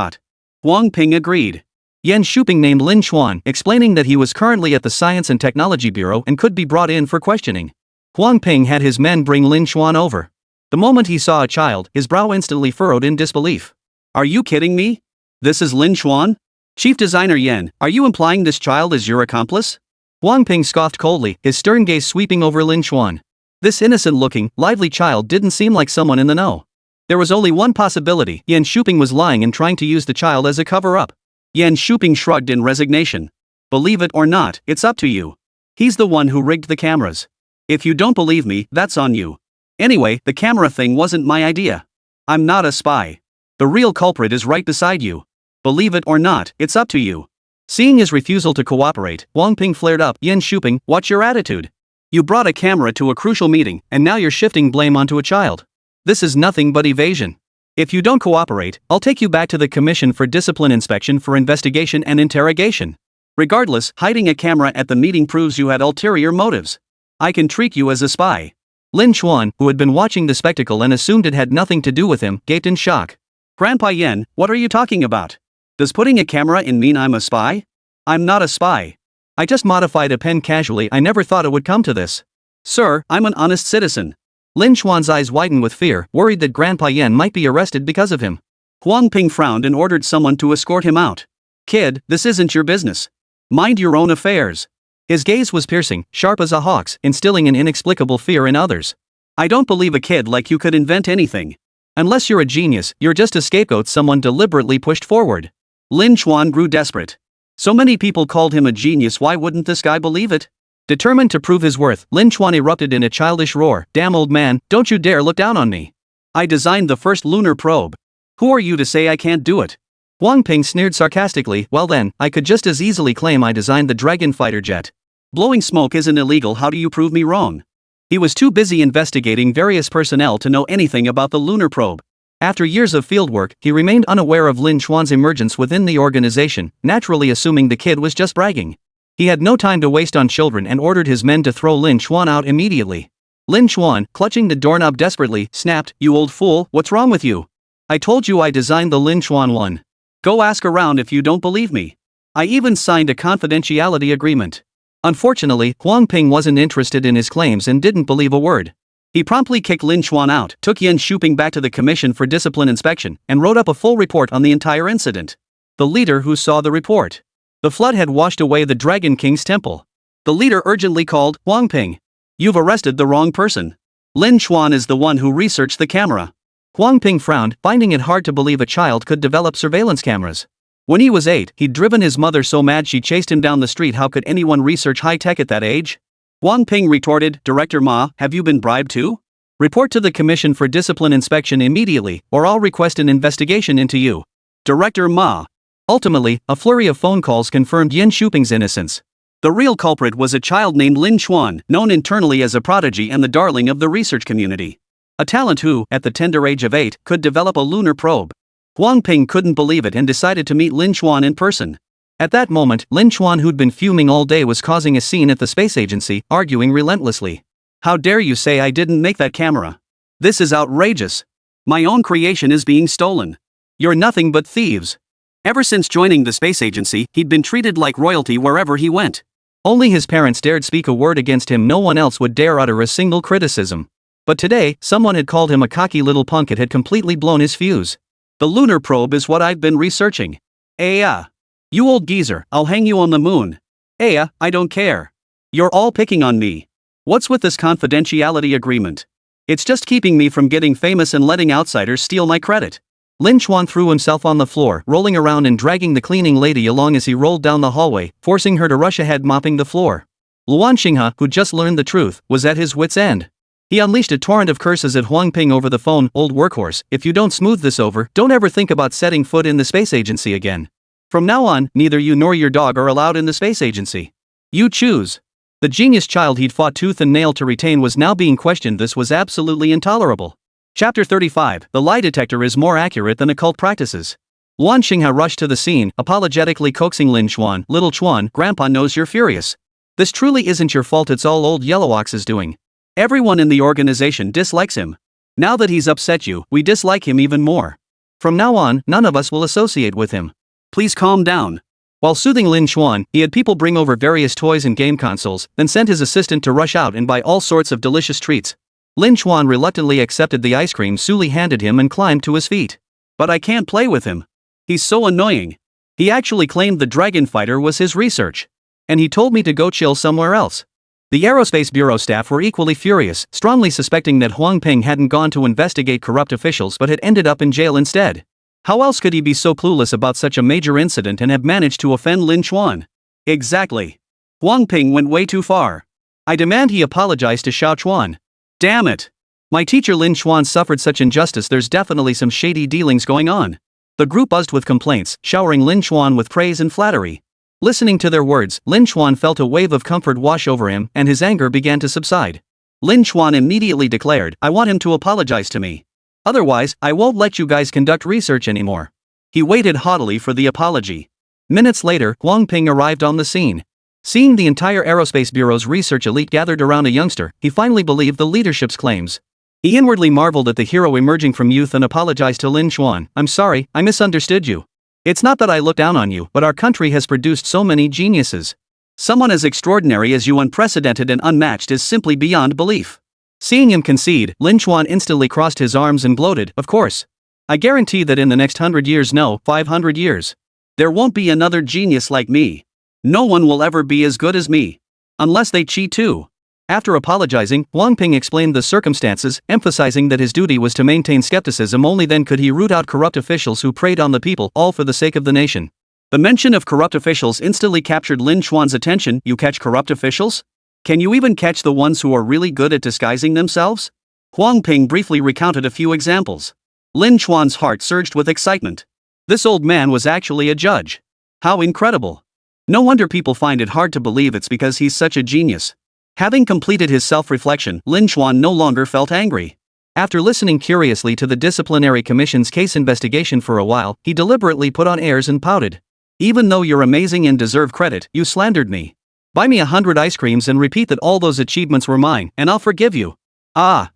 Huang Ping agreed. Yan Shuping named Lin Chuan, explaining that he was currently at the Science and Technology Bureau and could be brought in for questioning. Huang Ping had his men bring Lin Chuan over. The moment he saw a child, his brow instantly furrowed in disbelief. Are you kidding me? This is Lin Chuan? Chief Designer Yan, are you implying this child is your accomplice? Huang Ping scoffed coldly, his stern gaze sweeping over Lin Chuan. This innocent-looking, lively child didn't seem like someone in the know. There was only one possibility: Yan Shuping was lying and trying to use the child as a cover-up. Yan Shuping shrugged in resignation. Believe it or not, it's up to you. He's the one who rigged the cameras. If you don't believe me, that's on you. Anyway, the camera thing wasn't my idea. I'm not a spy. The real culprit is right beside you. Believe it or not, it's up to you. Seeing his refusal to cooperate, Wang Ping flared up. Yan Shuping, what's your attitude? You brought a camera to a crucial meeting, and now you're shifting blame onto a child. This is nothing but evasion. If you don't cooperate, I'll take you back to the Commission for Discipline Inspection for investigation and interrogation. Regardless, hiding a camera at the meeting proves you had ulterior motives. I can treat you as a spy. Lin Chuan, who had been watching the spectacle and assumed it had nothing to do with him, gaped in shock. Grandpa Yan, what are you talking about? Does putting a camera in mean I'm a spy? I'm not a spy. I just modified a pen casually. I never thought it would come to this. Sir, I'm an honest citizen. Lin Chuan's eyes widened with fear, worried that Grandpa Yan might be arrested because of him. Huang Ping frowned and ordered someone to escort him out. Kid, this isn't your business. Mind your own affairs. His gaze was piercing, sharp as a hawk's, instilling an inexplicable fear in others. I don't believe a kid like you could invent anything. Unless you're a genius, you're just a scapegoat someone deliberately pushed forward. Lin Chuan grew desperate. So many people called him a genius, why wouldn't this guy believe it? Determined to prove his worth, Lin Chuan erupted in a childish roar. Damn old man, don't you dare look down on me. I designed the first lunar probe. Who are you to say I can't do it? Wang Ping sneered sarcastically. Well then, I could just as easily claim I designed the Dragon fighter jet. Blowing smoke isn't illegal, how do you prove me wrong? He was too busy investigating various personnel to know anything about the lunar probe. After years of fieldwork, he remained unaware of Lin Chuan's emergence within the organization, naturally assuming the kid was just bragging. He had no time to waste on children and ordered his men to throw Lin Chuan out immediately. Lin Chuan, clutching the doorknob desperately, snapped, You old fool, what's wrong with you? I told you I designed the Lin Chuan one. Go ask around if you don't believe me. I even signed a confidentiality agreement. Unfortunately, Huang Ping wasn't interested in his claims and didn't believe a word. He promptly kicked Lin Chuan out, took Yan Shuping back to the Commission for Discipline Inspection, and wrote up a full report on the entire incident. The leader who saw the report. The flood had washed away the Dragon King's temple. The leader urgently called, Huang Ping. You've arrested the wrong person. Lin Chuan is the one who researched the camera. Huang Ping frowned, finding it hard to believe a child could develop surveillance cameras. When he was 8, he'd driven his mother so mad she chased him down the street. How could anyone research high-tech at that age? Huang Ping retorted, Director Ma, have you been bribed too? Report to the Commission for Discipline Inspection immediately, or I'll request an investigation into you. Director Ma. Ultimately, a flurry of phone calls confirmed Yan Shuping's innocence. The real culprit was a child named Lin Chuan, known internally as a prodigy and the darling of the research community. A talent who, at the tender age of 8, could develop a lunar probe. Huang Ping couldn't believe it and decided to meet Lin Chuan in person. At that moment, Lin Chuan, who'd been fuming all day, was causing a scene at the space agency, arguing relentlessly. How dare you say I didn't make that camera? This is outrageous. My own creation is being stolen. You're nothing but thieves. Ever since joining the space agency, he'd been treated like royalty wherever he went. Only his parents dared speak a word against him. No one else would dare utter a single criticism. But today, someone had called him a cocky little punk. It had completely blown his fuse. The lunar probe is what I've been researching. You old geezer, I'll hang you on the moon. I don't care. You're all picking on me. What's with this confidentiality agreement? It's just keeping me from getting famous and letting outsiders steal my credit. Lin Chuan threw himself on the floor, rolling around and dragging the cleaning lady along as he rolled down the hallway, forcing her to rush ahead, mopping the floor. Luan Xinghe, who'd just learned the truth, was at his wit's end. He unleashed a torrent of curses at Huang Ping over the phone. Old workhorse, if you don't smooth this over, don't ever think about setting foot in the space agency again. From now on, neither you nor your dog are allowed in the space agency. You choose. The genius child he'd fought tooth and nail to retain was now being questioned. This was absolutely intolerable. Chapter 35, The lie detector is more accurate than occult practices. Luan Xinghe rushed to the scene, apologetically coaxing Lin Chuan. Little Chuan, Grandpa knows you're furious. This truly isn't your fault, it's all old Yellowox's doing. Everyone in the organization dislikes him. Now that he's upset you, we dislike him even more. From now on, none of us will associate with him. Please calm down. While soothing Lin Chuan, he had people bring over various toys and game consoles, then sent his assistant to rush out and buy all sorts of delicious treats. Lin Chuan reluctantly accepted the ice cream Suli handed him and climbed to his feet. But I can't play with him. He's so annoying. He actually claimed the Dragon fighter was his research. And he told me to go chill somewhere else. The Aerospace Bureau staff were equally furious, strongly suspecting that Huang Ping hadn't gone to investigate corrupt officials but had ended up in jail instead. How else could he be so clueless about such a major incident and have managed to offend Lin Chuan? Exactly. Huang Ping went way too far. I demand he apologize to Xiao Chuan. Damn it. My teacher Lin Chuan suffered such injustice, there's definitely some shady dealings going on. The group buzzed with complaints, showering Lin Chuan with praise and flattery. Listening to their words, Lin Chuan felt a wave of comfort wash over him and his anger began to subside. Lin Chuan immediately declared, I want him to apologize to me. Otherwise, I won't let you guys conduct research anymore. He waited haughtily for the apology. Minutes later, Huang Ping arrived on the scene. Seeing the entire Aerospace Bureau's research elite gathered around a youngster, he finally believed the leadership's claims. He inwardly marveled at the hero emerging from youth and apologized to Lin Chuan. I'm sorry, I misunderstood you. It's not that I look down on you, but our country has produced so many geniuses. Someone as extraordinary as you, unprecedented and unmatched, is simply beyond belief. Seeing him concede, Lin Chuan instantly crossed his arms and gloated, of course. I guarantee that in the next 100 years, no, 500 years, there won't be another genius like me. No one will ever be as good as me. Unless they cheat too. After apologizing, Huang Ping explained the circumstances, emphasizing that his duty was to maintain skepticism. Only then could he root out corrupt officials who preyed on the people, all for the sake of the nation. The mention of corrupt officials instantly captured Lin Chuan's attention. You catch corrupt officials? Can you even catch the ones who are really good at disguising themselves? Huang Ping briefly recounted a few examples. Lin Chuan's heart surged with excitement. This old man was actually a judge. How incredible. No wonder people find it hard to believe it's because he's such a genius. Having completed his self-reflection, Lin Chuan no longer felt angry. After listening curiously to the disciplinary commission's case investigation for a while, he deliberately put on airs and pouted. Even though you're amazing and deserve credit, you slandered me. Buy me 100 ice creams and repeat that all those achievements were mine, and I'll forgive you.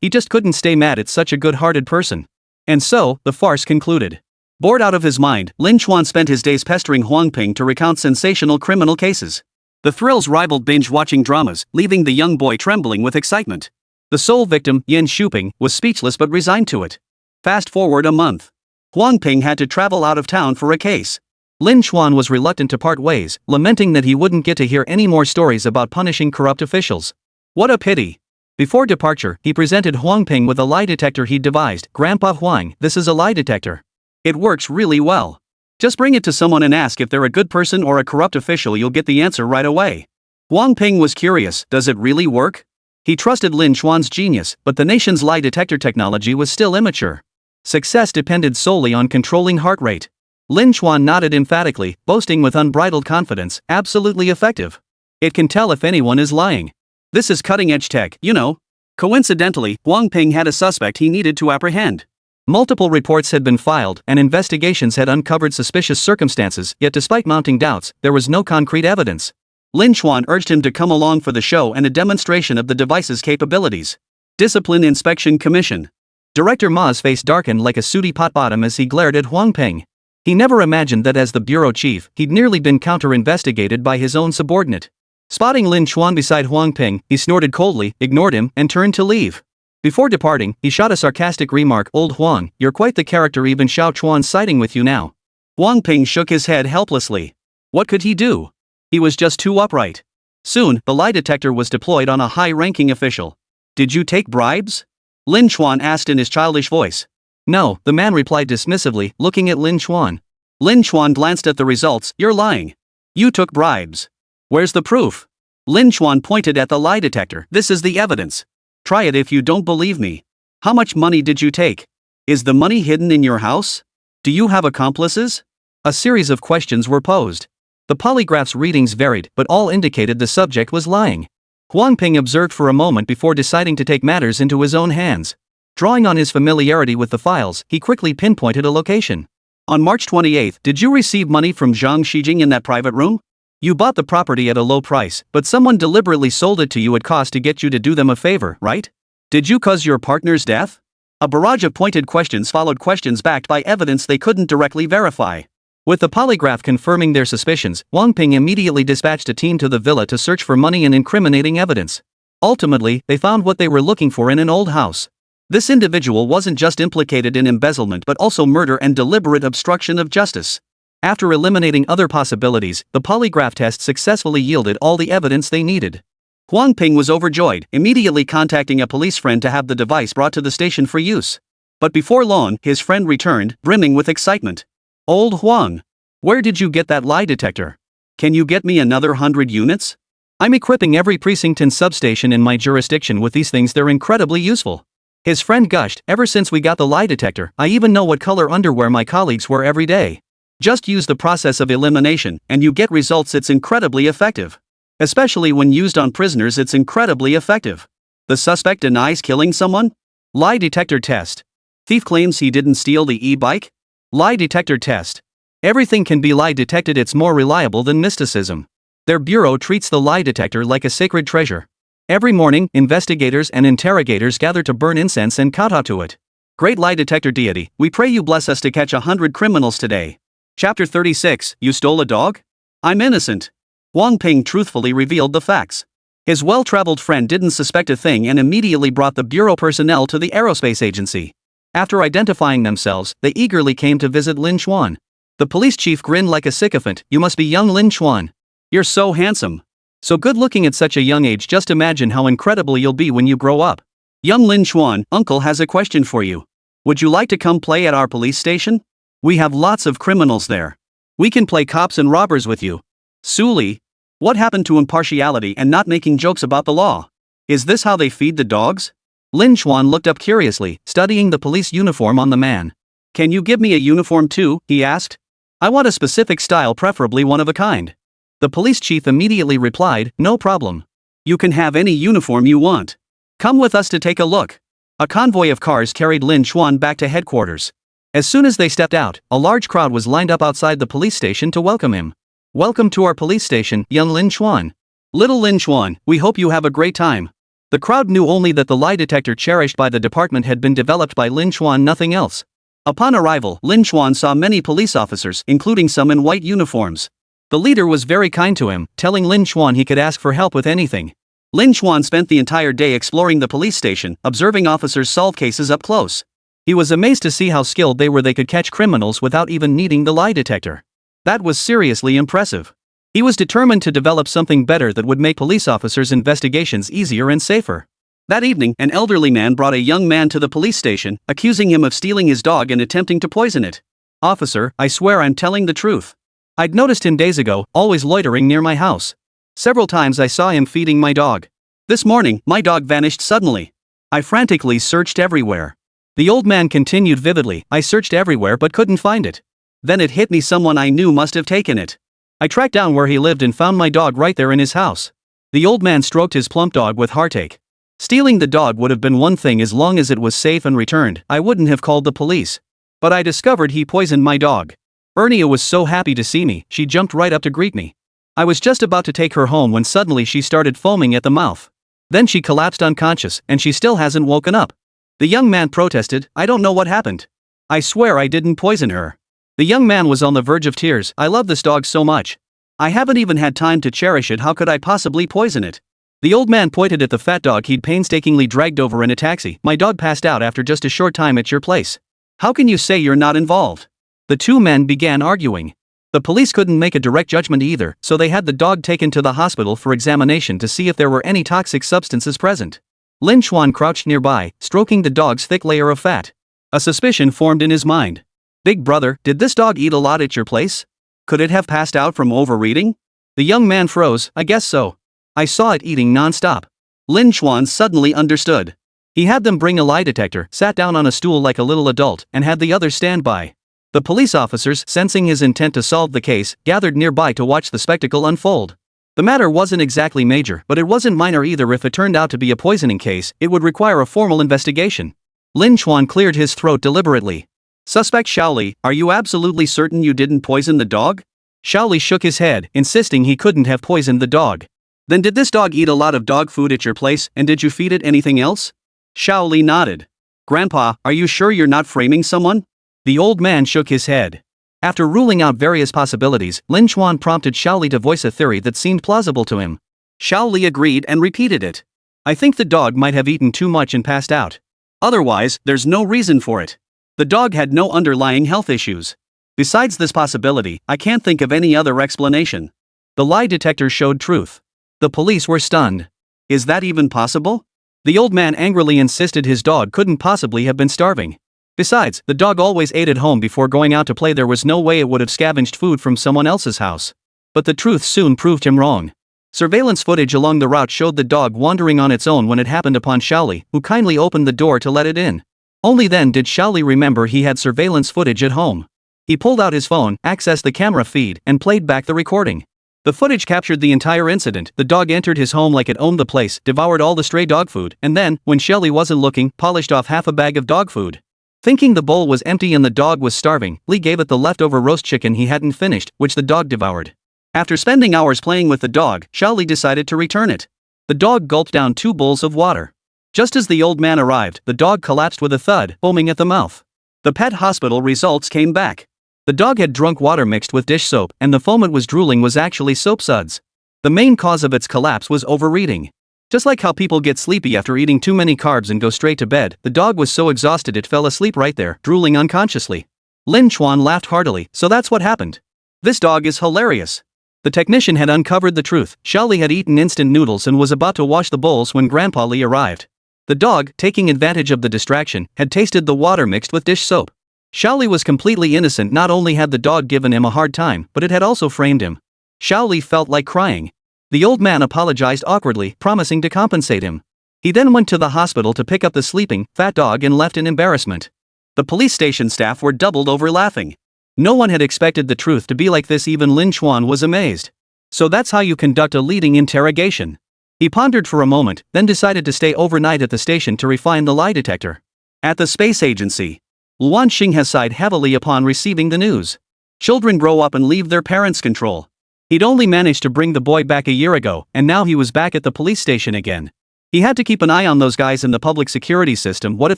He just couldn't stay mad at such a good-hearted person. And so, the farce concluded. Bored out of his mind, Lin Chuan spent his days pestering Huang Ping to recount sensational criminal cases. The thrills rivaled binge-watching dramas, leaving the young boy trembling with excitement. The sole victim, Yan Shuping, was speechless but resigned to it. Fast forward a month. Huang Ping had to travel out of town for a case. Lin Chuan was reluctant to part ways, lamenting that he wouldn't get to hear any more stories about punishing corrupt officials. What a pity. Before departure, he presented Huang Ping with a lie detector he'd devised. Grandpa Huang, this is a lie detector. It works really well. Just bring it to someone and ask if they're a good person or a corrupt official, you'll get the answer right away. Huang Ping was curious, does it really work? He trusted Lin Chuan's genius, but the nation's lie detector technology was still immature. Success depended solely on controlling heart rate. Lin Chuan nodded emphatically, boasting with unbridled confidence, absolutely effective. It can tell if anyone is lying. This is cutting-edge tech, you know. Coincidentally, Huang Ping had a suspect he needed to apprehend. Multiple reports had been filed and investigations had uncovered suspicious circumstances, yet despite mounting doubts, there was no concrete evidence. Lin Chuan urged him to come along for the show and a demonstration of the device's capabilities. Discipline Inspection Commission. Director Ma's face darkened like a sooty pot bottom as he glared at Huang Ping. He never imagined that as the bureau chief, he'd nearly been counter-investigated by his own subordinate. Spotting Lin Chuan beside Huang Ping, he snorted coldly, ignored him, and turned to leave. Before departing, he shot a sarcastic remark, Old Huang, you're quite the character, even Xiao Chuan's siding with you now. Huang Ping shook his head helplessly. What could he do? He was just too upright. Soon, the lie detector was deployed on a high-ranking official. Did you take bribes? Lin Chuan asked in his childish voice. No, the man replied dismissively, looking at Lin Chuan. Lin Chuan glanced at the results. You're lying. You took bribes. Where's the proof? Lin Chuan pointed at the lie detector. This is the evidence. Try it if you don't believe me. How much money did you take? Is the money hidden in your house? Do you have accomplices? A series of questions were posed. The polygraph's readings varied, but all indicated the subject was lying. Huang Ping observed for a moment before deciding to take matters into his own hands. Drawing on his familiarity with the files, he quickly pinpointed a location. On March 28, did you receive money from Zhang Shijing in that private room? You bought the property at a low price, but someone deliberately sold it to you at cost to get you to do them a favor, right? Did you cause your partner's death? A barrage of pointed questions followed questions backed by evidence they couldn't directly verify. With the polygraph confirming their suspicions, Huang Ping immediately dispatched a team to the villa to search for money and incriminating evidence. Ultimately, they found what they were looking for in an old house. This individual wasn't just implicated in embezzlement but also murder and deliberate obstruction of justice. After eliminating other possibilities, the polygraph test successfully yielded all the evidence they needed. Huang Ping was overjoyed, immediately contacting a police friend to have the device brought to the station for use. But before long, his friend returned, brimming with excitement. "Old Huang, where did you get that lie detector? Can you get me another 100 units? I'm equipping every precinct and substation in my jurisdiction with these things, they're incredibly useful." His friend gushed, "Ever since we got the lie detector, I even know what color underwear my colleagues wear every day. Just use the process of elimination, and you get results. It's incredibly effective. Especially when used on prisoners, it's incredibly effective." The suspect denies killing someone? Lie detector test. Thief claims he didn't steal the e-bike? Lie detector test. Everything can be lie detected, it's more reliable than mysticism. Their bureau treats the lie detector like a sacred treasure. Every morning, investigators and interrogators gather to burn incense and kata to it. "Great lie detector deity, we pray you bless us to catch 100 criminals today." Chapter 36, You Stole a Dog? I'm innocent. Huang Ping truthfully revealed the facts. His well-traveled friend didn't suspect a thing and immediately brought the bureau personnel to the aerospace agency. After identifying themselves, they eagerly came to visit Lin Chuan. The police chief grinned like a sycophant. "You must be young Lin Chuan. You're so handsome. So good looking at such a young age. Just imagine how incredible you'll be when you grow up." "Young Lin Chuan, Uncle has a question for you. Would you like to come play at our police station? We have lots of criminals there. We can play cops and robbers with you." "Suli, what happened to impartiality and not making jokes about the law? Is this how they feed the dogs?" Lin Chuan looked up curiously, studying the police uniform on the man. "Can you give me a uniform too?" he asked. "I want a specific style, preferably one of a kind." The police chief immediately replied, "No problem. You can have any uniform you want. Come with us to take a look." A convoy of cars carried Lin Chuan back to headquarters. As soon as they stepped out, a large crowd was lined up outside the police station to welcome him. "Welcome to our police station, young Lin Chuan. Little Lin Chuan, we hope you have a great time." The crowd knew only that the lie detector cherished by the department had been developed by Lin Chuan, nothing else. Upon arrival, Lin Chuan saw many police officers, including some in white uniforms. The leader was very kind to him, telling Lin Chuan he could ask for help with anything. Lin Chuan spent the entire day exploring the police station, observing officers solve cases up close. He was amazed to see how skilled they were. They could catch criminals without even needing the lie detector. That was seriously impressive. He was determined to develop something better that would make police officers' investigations easier and safer. That evening, an elderly man brought a young man to the police station, accusing him of stealing his dog and attempting to poison it. "Officer, I swear I'm telling the truth. I'd noticed him days ago, always loitering near my house. Several times I saw him feeding my dog. This morning, my dog vanished suddenly. I frantically searched everywhere." The old man continued vividly, "I searched everywhere but couldn't find it. Then it hit me, someone I knew must have taken it. I tracked down where he lived and found my dog right there in his house." The old man stroked his plump dog with heartache. "Stealing the dog would have been one thing as long as it was safe and returned. I wouldn't have called the police. But I discovered he poisoned my dog. Ernia was so happy to see me, she jumped right up to greet me. I was just about to take her home when suddenly she started foaming at the mouth. Then she collapsed unconscious, and she still hasn't woken up." The young man protested, "I don't know what happened. I swear I didn't poison her." The young man was on the verge of tears. "I love this dog so much. I haven't even had time to cherish it. How could I possibly poison it?" The old man pointed at the fat dog he'd painstakingly dragged over in a taxi. "My dog passed out after just a short time at your place. How can you say you're not involved?" The two men began arguing. The police couldn't make a direct judgment either, so they had the dog taken to the hospital for examination to see if there were any toxic substances present. Lin Chuan crouched nearby, stroking the dog's thick layer of fat. A suspicion formed in his mind. "Big brother, did this dog eat a lot at your place? Could it have passed out from overeating?" The young man froze. "I guess so. I saw it eating non-stop." Lin Chuan suddenly understood. He had them bring a lie detector, sat down on a stool like a little adult, and had the others stand by. The police officers, sensing his intent to solve the case, gathered nearby to watch the spectacle unfold. The matter wasn't exactly major, but it wasn't minor either. If it turned out to be a poisoning case, it would require a formal investigation. Lin Chuan cleared his throat deliberately. "Suspect Shaoli, are you absolutely certain you didn't poison the dog?" Shaoli shook his head, insisting he couldn't have poisoned the dog. "Then did this dog eat a lot of dog food at your place, and did you feed it anything else?" Shaoli nodded. "Grandpa, are you sure you're not framing someone?" The old man shook his head. After ruling out various possibilities, Lin Chuan prompted Shaoli to voice a theory that seemed plausible to him. Shaoli agreed and repeated it. "I think the dog might have eaten too much and passed out. Otherwise, there's no reason for it. The dog had no underlying health issues. Besides this possibility, I can't think of any other explanation." The lie detector showed truth. The police were stunned. Is that even possible? The old man angrily insisted his dog couldn't possibly have been starving. Besides, the dog always ate at home before going out to play. There was no way it would have scavenged food from someone else's house. But the truth soon proved him wrong. Surveillance footage along the route showed the dog wandering on its own when it happened upon Shaoli, who kindly opened the door to let it in. Only then did Shaoli remember he had surveillance footage at home. He pulled out his phone, accessed the camera feed, and played back the recording. The footage captured the entire incident. The dog entered his home like it owned the place, devoured all the stray dog food, and then, when Shaoli wasn't looking, polished off half a bag of dog food. Thinking the bowl was empty and the dog was starving, Lee gave it the leftover roast chicken he hadn't finished, which the dog devoured. After spending hours playing with the dog, Shaoli decided to return it. The dog gulped down 2 bowls of water. Just as the old man arrived, the dog collapsed with a thud, foaming at the mouth. The pet hospital results came back. The dog had drunk water mixed with dish soap, and the foam it was drooling was actually soap suds. The main cause of its collapse was overeating. Just like how people get sleepy after eating too many carbs and go straight to bed, the dog was so exhausted it fell asleep right there, drooling unconsciously. Lin Chuan laughed heartily. So that's what happened. This dog is hilarious. The technician had uncovered the truth. Shaoli had eaten instant noodles and was about to wash the bowls when Grandpa Lee arrived. The dog, taking advantage of the distraction, had tasted the water mixed with dish soap. Shaoli was completely innocent. Not only had the dog given him a hard time, but it had also framed him. Shaoli felt like crying. The old man apologized awkwardly, promising to compensate him. He then went to the hospital to pick up the sleeping, fat dog and left in embarrassment. The police station staff were doubled over laughing. No one had expected the truth to be like this. Even Lin Chuan was amazed. So that's how you conduct a leading interrogation. He pondered for a moment, then decided to stay overnight at the station to refine the lie detector. At the space agency, Luan Xinghe sighed heavily upon receiving the news. Children grow up and leave their parents' control. He'd only managed to bring the boy back a year ago, and now he was back at the police station again. He had to keep an eye on those guys in the public security system. What if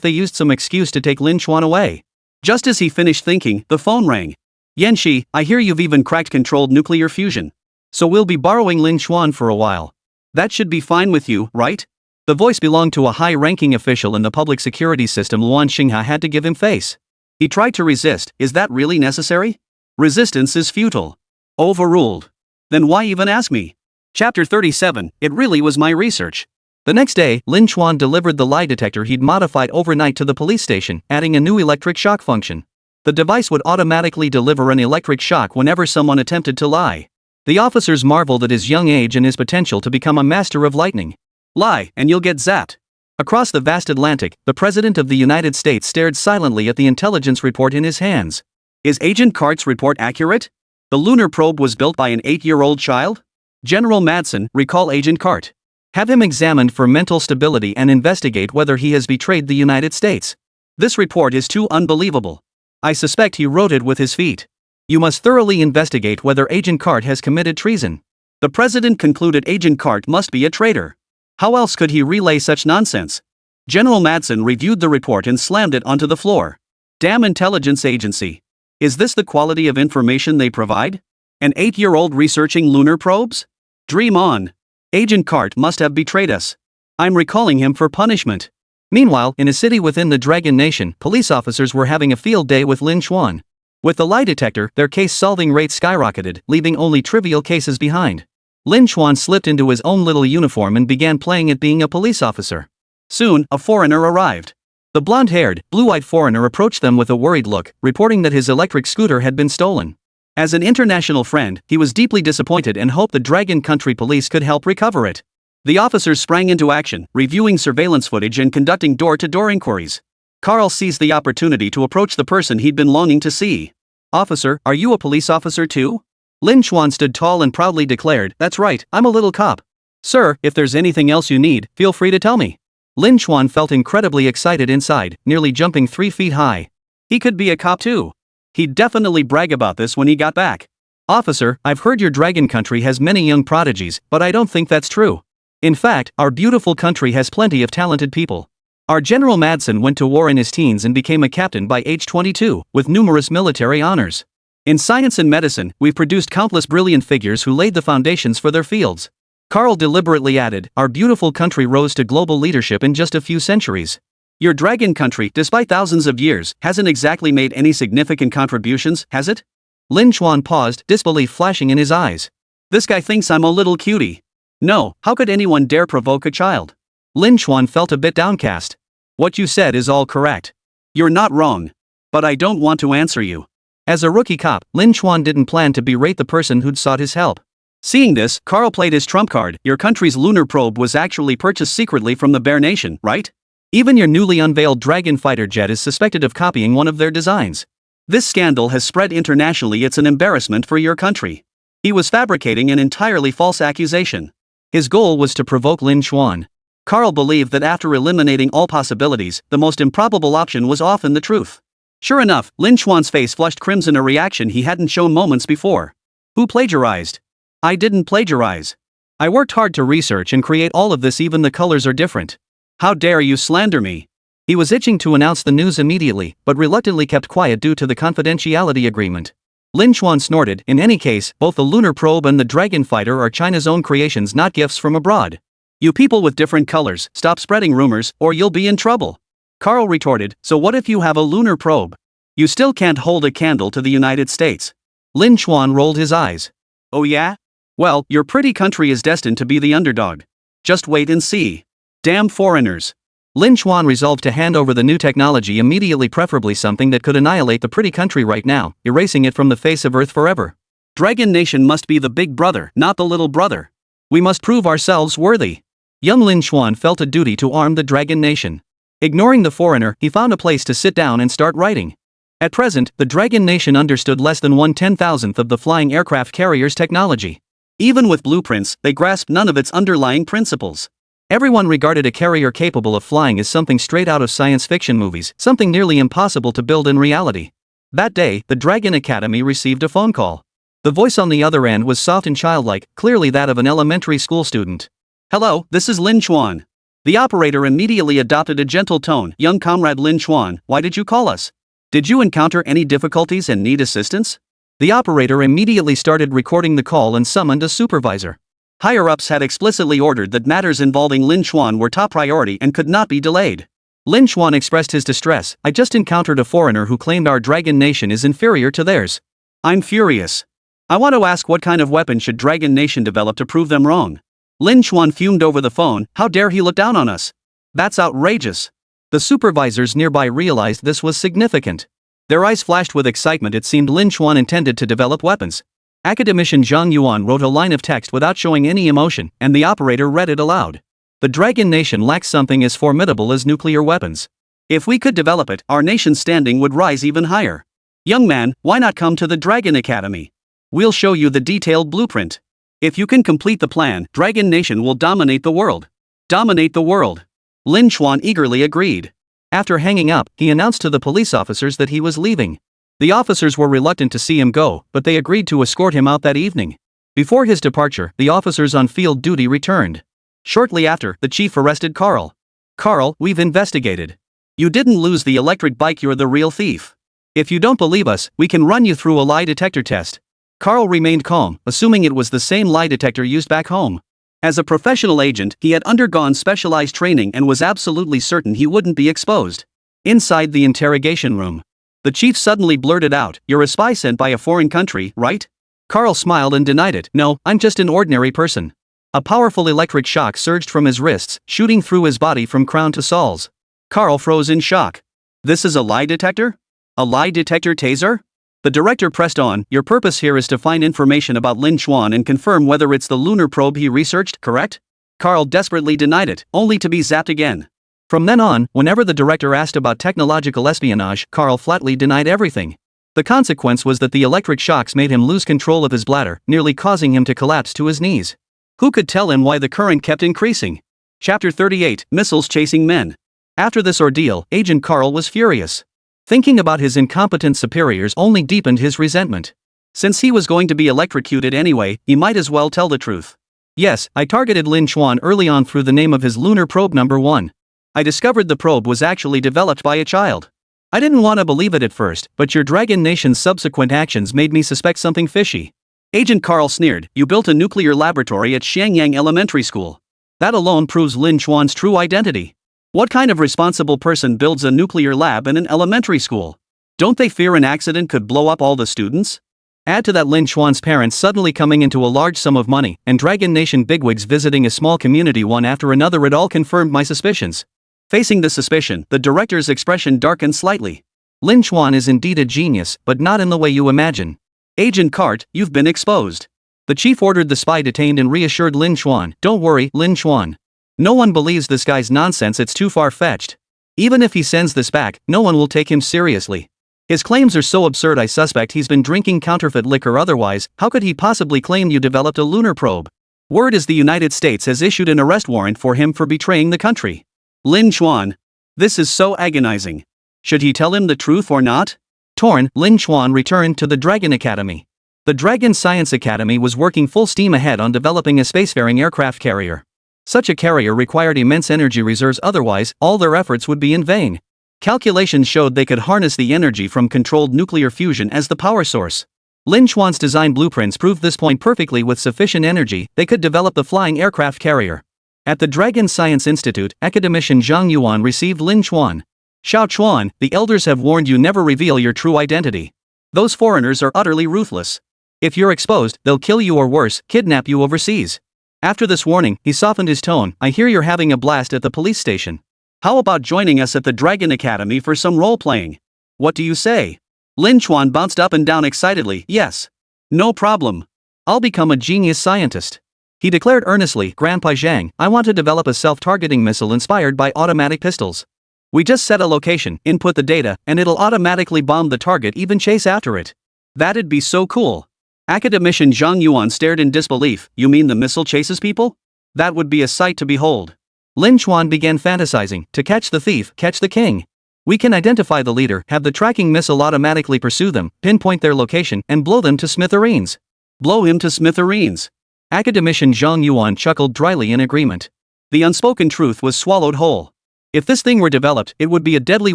they used some excuse to take Lin Chuan away? Just as he finished thinking, the phone rang. Yanxi, I hear you've even cracked controlled nuclear fusion. So we'll be borrowing Lin Chuan for a while. That should be fine with you, right? The voice belonged to a high-ranking official in the public security system. Luan Xinghe had to give him face. He tried to resist. Is that really necessary? Resistance is futile. Overruled. Then why even ask me? Chapter 37, It really was my research. The next day, Lin Chuan delivered the lie detector he'd modified overnight to the police station, adding a new electric shock function. The device would automatically deliver an electric shock whenever someone attempted to lie. The officers marveled at his young age and his potential to become a master of lightning. Lie, and you'll get zapped. Across the vast Atlantic, the President of the United States stared silently at the intelligence report in his hands. Is Agent Cart's report accurate? The lunar probe was built by an 8-year-old child? General Madsen, recall Agent Cart. Have him examined for mental stability and investigate whether he has betrayed the United States. This report is too unbelievable. I suspect he wrote it with his feet. You must thoroughly investigate whether Agent Cart has committed treason. The President concluded Agent Cart must be a traitor. How else could he relay such nonsense? General Madsen reviewed the report and slammed it onto the floor. Damn intelligence agency. Is this the quality of information they provide? An 8-year-old researching lunar probes? Dream on. Agent Cart must have betrayed us. I'm recalling him for punishment. Meanwhile, in a city within the Dragon Nation, police officers were having a field day with Lin Chuan. With the lie detector, their case-solving rate skyrocketed, leaving only trivial cases behind. Lin Chuan slipped into his own little uniform and began playing at being a police officer. Soon, a foreigner arrived. The blonde-haired, blue-eyed foreigner approached them with a worried look, reporting that his electric scooter had been stolen. As an international friend, he was deeply disappointed and hoped the Dragon Country police could help recover it. The officers sprang into action, reviewing surveillance footage and conducting door-to-door inquiries. Carl seized the opportunity to approach the person he'd been longing to see. Officer, are you a police officer too? Lin Chuan stood tall and proudly declared, That's right, I'm a little cop. Sir, if there's anything else you need, feel free to tell me. Lin Chuan felt incredibly excited inside, nearly jumping 3 feet high. He could be a cop too. He'd definitely brag about this when he got back. Officer, I've heard your Dragon Country has many young prodigies, but I don't think that's true. In fact, our beautiful country has plenty of talented people. Our General Madsen went to war in his teens and became a captain by age 22, with numerous military honors. In science and medicine, we've produced countless brilliant figures who laid the foundations for their fields. Carl deliberately added, our beautiful country rose to global leadership in just a few centuries. Your Dragon Country, despite thousands of years, hasn't exactly made any significant contributions, has it? Lin Chuan paused, disbelief flashing in his eyes. This guy thinks I'm a little cutie. No, how could anyone dare provoke a child? Lin Chuan felt a bit downcast. What you said is all correct. You're not wrong. But I don't want to answer you. As a rookie cop, Lin Chuan didn't plan to berate the person who'd sought his help. Seeing this, Carl played his trump card. Your country's lunar probe was actually purchased secretly from the Bear Nation, right? Even your newly unveiled Dragon fighter jet is suspected of copying one of their designs. This scandal has spread internationally. It's an embarrassment for your country. He was fabricating an entirely false accusation. His goal was to provoke Lin Chuan. Carl believed that after eliminating all possibilities, the most improbable option was often the truth. Sure enough, Lin Chuan's face flushed crimson, a reaction he hadn't shown moments before. Who plagiarized? I didn't plagiarize. I worked hard to research and create all of this. Even the colors are different. How dare you slander me? He was itching to announce the news immediately, but reluctantly kept quiet due to the confidentiality agreement. Lin Chuan snorted. In any case, both the lunar probe and the dragon fighter are China's own creations, not gifts from abroad. You people with different colors, stop spreading rumors, or you'll be in trouble. Carl retorted, so what if you have a lunar probe? You still can't hold a candle to the United States. Lin Chuan rolled his eyes. Oh yeah? Well, your pretty country is destined to be the underdog. Just wait and see. Damn foreigners. Lin Chuan resolved to hand over the new technology immediately, preferably something that could annihilate the pretty country right now, erasing it from the face of Earth forever. Dragon Nation must be the big brother, not the little brother. We must prove ourselves worthy. Young Lin Chuan felt a duty to arm the Dragon Nation. Ignoring the foreigner, he found a place to sit down and start writing. At present, the Dragon Nation understood less than 1/10,000th of the flying aircraft carrier's technology. Even with blueprints, they grasped none of its underlying principles. Everyone regarded a carrier capable of flying as something straight out of science fiction movies, something nearly impossible to build in reality. That day, the Dragon Academy received a phone call. The voice on the other end was soft and childlike, clearly that of an elementary school student. Hello, this is Lin Chuan. The operator immediately adopted a gentle tone. Young comrade Lin Chuan, why did you call us? Did you encounter any difficulties and need assistance? The operator immediately started recording the call and summoned a supervisor. Higher-ups had explicitly ordered that matters involving Lin Chuan were top priority and could not be delayed. Lin Chuan expressed his distress. I just encountered a foreigner who claimed our Dragon Nation is inferior to theirs. I'm furious. I want to ask, what kind of weapon should Dragon Nation develop to prove them wrong? Lin Chuan fumed over the phone. How dare he look down on us? That's outrageous. The supervisors nearby realized this was significant. Their eyes flashed with excitement. It seemed Lin Chuan intended to develop weapons. Academician Zhang Yuan wrote a line of text without showing any emotion, and the operator read it aloud. The Dragon Nation lacks something as formidable as nuclear weapons. If we could develop it, our nation's standing would rise even higher. Young man, why not come to the Dragon Academy? We'll show you the detailed blueprint. If you can complete the plan, Dragon Nation will dominate the world. Dominate the world. Lin Chuan eagerly agreed. After hanging up, he announced to the police officers that he was leaving. The officers were reluctant to see him go, but they agreed to escort him out that evening. Before his departure, the officers on field duty returned. Shortly after, the chief arrested Carl. Carl, we've investigated. You didn't lose the electric bike, you're the real thief. If you don't believe us, we can run you through a lie detector test. Carl remained calm, assuming it was the same lie detector used back home. As a professional agent, he had undergone specialized training and was absolutely certain he wouldn't be exposed. Inside the interrogation room, the chief suddenly blurted out, "You're a spy sent by a foreign country, right?" Carl smiled and denied it. "No, I'm just an ordinary person." A powerful electric shock surged from his wrists, shooting through his body from crown to soles. Carl froze in shock. This is a lie detector? A lie detector taser? The director pressed on, "Your purpose here is to find information about Lin Chuan and confirm whether it's the lunar probe he researched, correct?" Carl desperately denied it, only to be zapped again. From then on, whenever the director asked about technological espionage, Carl flatly denied everything. The consequence was that the electric shocks made him lose control of his bladder, nearly causing him to collapse to his knees. Who could tell him why the current kept increasing? Chapter 38, Missiles Chasing Men. After this ordeal, Agent Carl was furious. Thinking about his incompetent superiors only deepened his resentment. Since he was going to be electrocuted anyway, he might as well tell the truth. Yes, I targeted Lin Chuan early on through the name of his lunar probe number 1. I discovered the probe was actually developed by a child. I didn't want to believe it at first, but your Dragon Nation's subsequent actions made me suspect something fishy. Agent Carl sneered, "You built a nuclear laboratory at Xiangyang Elementary School. That alone proves Lin Chuan's true identity. What kind of responsible person builds a nuclear lab in an elementary school? Don't they fear an accident could blow up all the students?" Add to that Lin Xuan's parents suddenly coming into a large sum of money, and Dragon Nation bigwigs visiting a small community one after another. It all confirmed my suspicions. Facing the suspicion, the director's expression darkened slightly. Lin Xuan is indeed a genius, but not in the way you imagine. Agent Cart, you've been exposed. The chief ordered the spy detained and reassured Lin Xuan. Don't worry, Lin Xuan. No one believes this guy's nonsense, it's too far-fetched. Even if he sends this back, no one will take him seriously. His claims are so absurd. I suspect he's been drinking counterfeit liquor, otherwise, how could he possibly claim you developed a lunar probe? Word is the United States has issued an arrest warrant for him for betraying the country. Lin Xuan. This is so agonizing. Should he tell him the truth or not? Torn, Lin Xuan returned to the Dragon Academy. The Dragon Science Academy was working full steam ahead on developing a spacefaring aircraft carrier. Such a carrier required immense energy reserves, otherwise, all their efforts would be in vain. Calculations showed they could harness the energy from controlled nuclear fusion as the power source. Lin Xuan's design blueprints proved this point perfectly. With sufficient energy, they could develop the flying aircraft carrier. At the Dragon Science Institute, academician Zhang Yuan received Lin Xuan. Xiao Chuan, the elders have warned you, never reveal your true identity. Those foreigners are utterly ruthless. If you're exposed, they'll kill you or worse, kidnap you overseas. After this warning, he softened his tone. I hear you're having a blast at the police station. How about joining us at the Dragon Academy for some role-playing? What do you say? Lin Xuan bounced up and down excitedly. Yes. No problem. I'll become a genius scientist. He declared earnestly. Grandpa Zhang, I want to develop a self-targeting missile inspired by automatic pistols. We just set a location, input the data, and it'll automatically bomb the target, even chase after it. That'd be so cool. Academician Zhang Yuan stared in disbelief. You mean the missile chases people? That would be a sight to behold. Lin Xuan began fantasizing. To catch the thief, catch the king. We can identify the leader, have the tracking missile automatically pursue them, pinpoint their location, and blow them to smithereens. Blow him to smithereens. Academician Zhang Yuan chuckled dryly in agreement. The unspoken truth was swallowed whole. If this thing were developed, it would be a deadly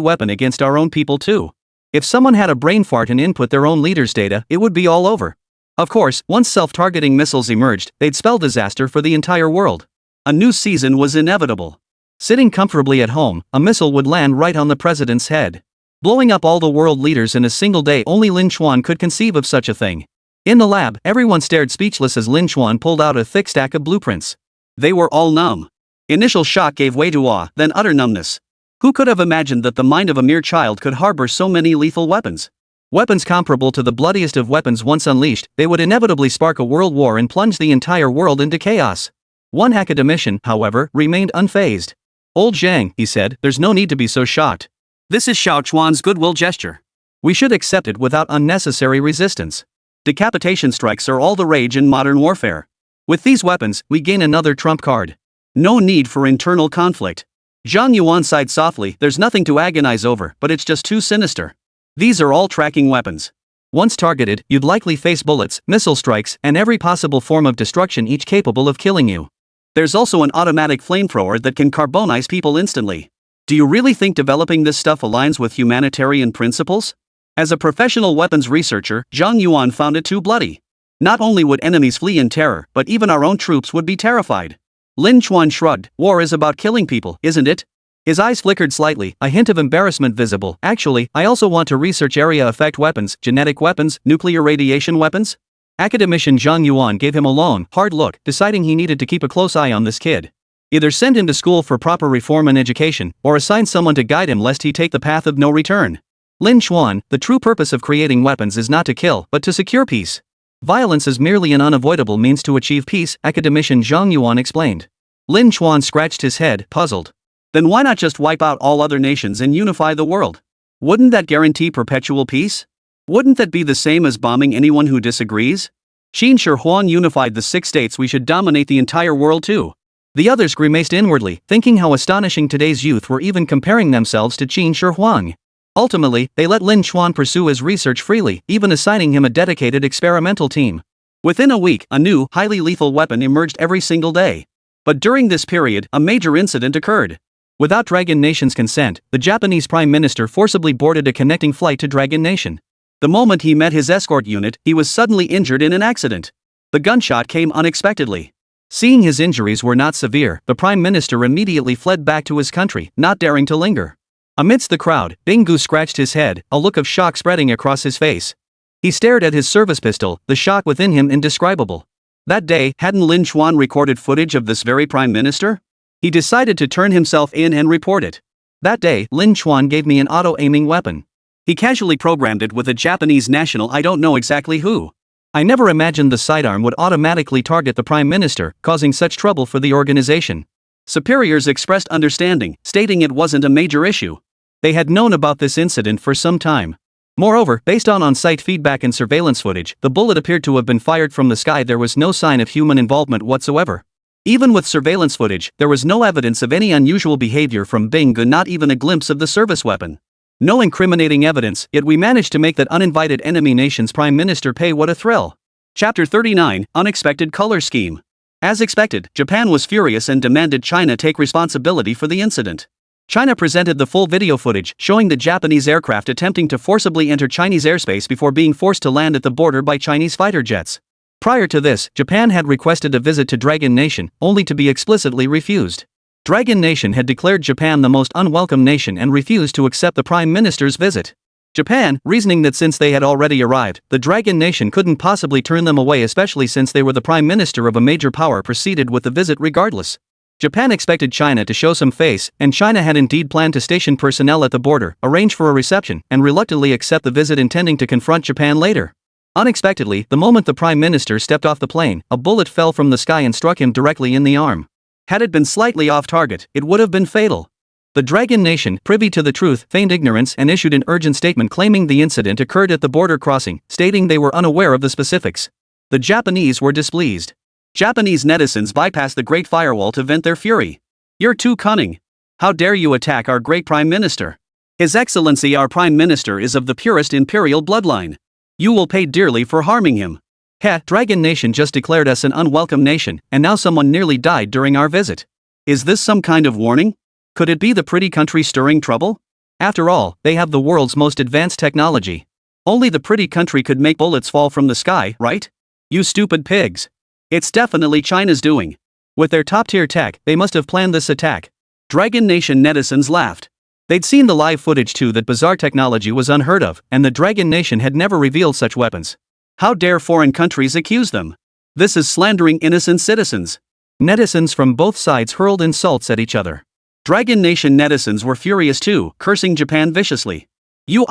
weapon against our own people too. If someone had a brain fart and input their own leader's data, it would be all over. Of course, once self-targeting missiles emerged, they'd spell disaster for the entire world. A new season was inevitable. Sitting comfortably at home, a missile would land right on the president's head. Blowing up all the world leaders in a single day. Only Lin Xuan could conceive of such a thing. In the lab, everyone stared speechless as Lin Xuan pulled out a thick stack of blueprints. They were all numb. Initial shock gave way to awe, then utter numbness. Who could have imagined that the mind of a mere child could harbor so many lethal weapons? Weapons comparable to the bloodiest of weapons. Once unleashed, they would inevitably spark a world war and plunge the entire world into chaos. One academician, however, remained unfazed. Old Zhang, he said, there's no need to be so shocked. This is Xiao Chuan's goodwill gesture. We should accept it without unnecessary resistance. Decapitation strikes are all the rage in modern warfare. With these weapons, we gain another trump card. No need for internal conflict. Zhang Yuan sighed softly. There's nothing to agonize over, but it's just too sinister. These are all tracking weapons. Once targeted, you'd likely face bullets, missile strikes, and every possible form of destruction, each capable of killing you. There's also an automatic flamethrower that can carbonize people instantly. Do you really think developing this stuff aligns with humanitarian principles? As a professional weapons researcher, Zhang Yuan found it too bloody. Not only would enemies flee in terror, but even our own troops would be terrified. Lin Xuan shrugged. War is about killing people, isn't it? His eyes flickered slightly, a hint of embarrassment visible. Actually, I also want to research area effect weapons, genetic weapons, nuclear radiation weapons. Academician Zhang Yuan gave him a lone, hard look, deciding he needed to keep a close eye on this kid. Either send him to school for proper reform and education, or assign someone to guide him lest he take the path of no return. Lin Xuan, the true purpose of creating weapons is not to kill, but to secure peace. Violence is merely an unavoidable means to achieve peace, academician Zhang Yuan explained. Lin Xuan scratched his head, puzzled. Then why not just wipe out all other nations and unify the world? Wouldn't that guarantee perpetual peace? Wouldn't that be the same as bombing anyone who disagrees? Qin Shi Huang unified the 6 states. We should dominate the entire world too. The others grimaced inwardly, thinking how astonishing today's youth were even comparing themselves to Qin Shi Huang. Ultimately, they let Lin Xuan pursue his research freely, even assigning him a dedicated experimental team. Within a week, a new, highly lethal weapon emerged every single day. But during this period, a major incident occurred. Without Dragon Nation's consent, the Japanese Prime Minister forcibly boarded a connecting flight to Dragon Nation. The moment he met his escort unit, he was suddenly injured in an accident. The gunshot came unexpectedly. Seeing his injuries were not severe, the Prime Minister immediately fled back to his country, not daring to linger. Amidst the crowd, Binggu scratched his head, a look of shock spreading across his face. He stared at his service pistol, the shock within him indescribable. That day, hadn't Lin Chuan recorded footage of this very prime minister? He decided to turn himself in and report it. That day, Lin Chuan gave me an auto-aiming weapon. He casually programmed it with a Japanese national I don't know exactly who. I never imagined the sidearm would automatically target the prime minister, causing such trouble for the organization. Superiors expressed understanding, stating it wasn't a major issue. They had known about this incident for some time. Moreover, based on on-site feedback and surveillance footage, the bullet appeared to have been fired from the sky. There was no sign of human involvement whatsoever. Even with surveillance footage, there was no evidence of any unusual behavior from Bing, not even a glimpse of the service weapon. No incriminating evidence, yet we managed to make that uninvited enemy nation's prime minister pay. What a thrill. Chapter 39, Unexpected Color Scheme. As expected, Japan was furious and demanded China take responsibility for the incident. China presented the full video footage showing the Japanese aircraft attempting to forcibly enter Chinese airspace before being forced to land at the border by Chinese fighter jets. Prior to this, Japan had requested a visit to Dragon Nation, only to be explicitly refused. Dragon Nation had declared Japan the most unwelcome nation and refused to accept the Prime Minister's visit. Japan, reasoning that since they had already arrived, the Dragon Nation couldn't possibly turn them away, especially since they were the Prime Minister of a major power, proceeded with the visit regardless. Japan expected China to show some face, and China had indeed planned to station personnel at the border, arrange for a reception, and reluctantly accept the visit, intending to confront Japan later. Unexpectedly, the moment the Prime Minister stepped off the plane, a bullet fell from the sky and struck him directly in the arm. Had it been slightly off target, it would have been fatal. The Dragon Nation, privy to the truth, feigned ignorance and issued an urgent statement claiming the incident occurred at the border crossing, stating they were unaware of the specifics. The Japanese were displeased. Japanese netizens bypassed the Great Firewall to vent their fury. "You're too cunning. How dare you attack our great Prime Minister? His Excellency our Prime Minister is of the purest imperial bloodline. You will pay dearly for harming him. Dragon Nation just declared us an unwelcome nation, and now someone nearly died during our visit. Is this some kind of warning? Could it be the pretty country stirring trouble? After all, they have the world's most advanced technology. Only the pretty country could make bullets fall from the sky, right? You stupid pigs. It's definitely China's doing. With their top-tier tech, they must have planned this attack." Dragon Nation netizens laughed. They'd seen the live footage too that bizarre technology was unheard of, and the Dragon Nation had never revealed such weapons. How dare foreign countries accuse them? This is slandering innocent citizens. Netizens from both sides hurled insults at each other. Dragon Nation netizens were furious too, cursing Japan viciously. "You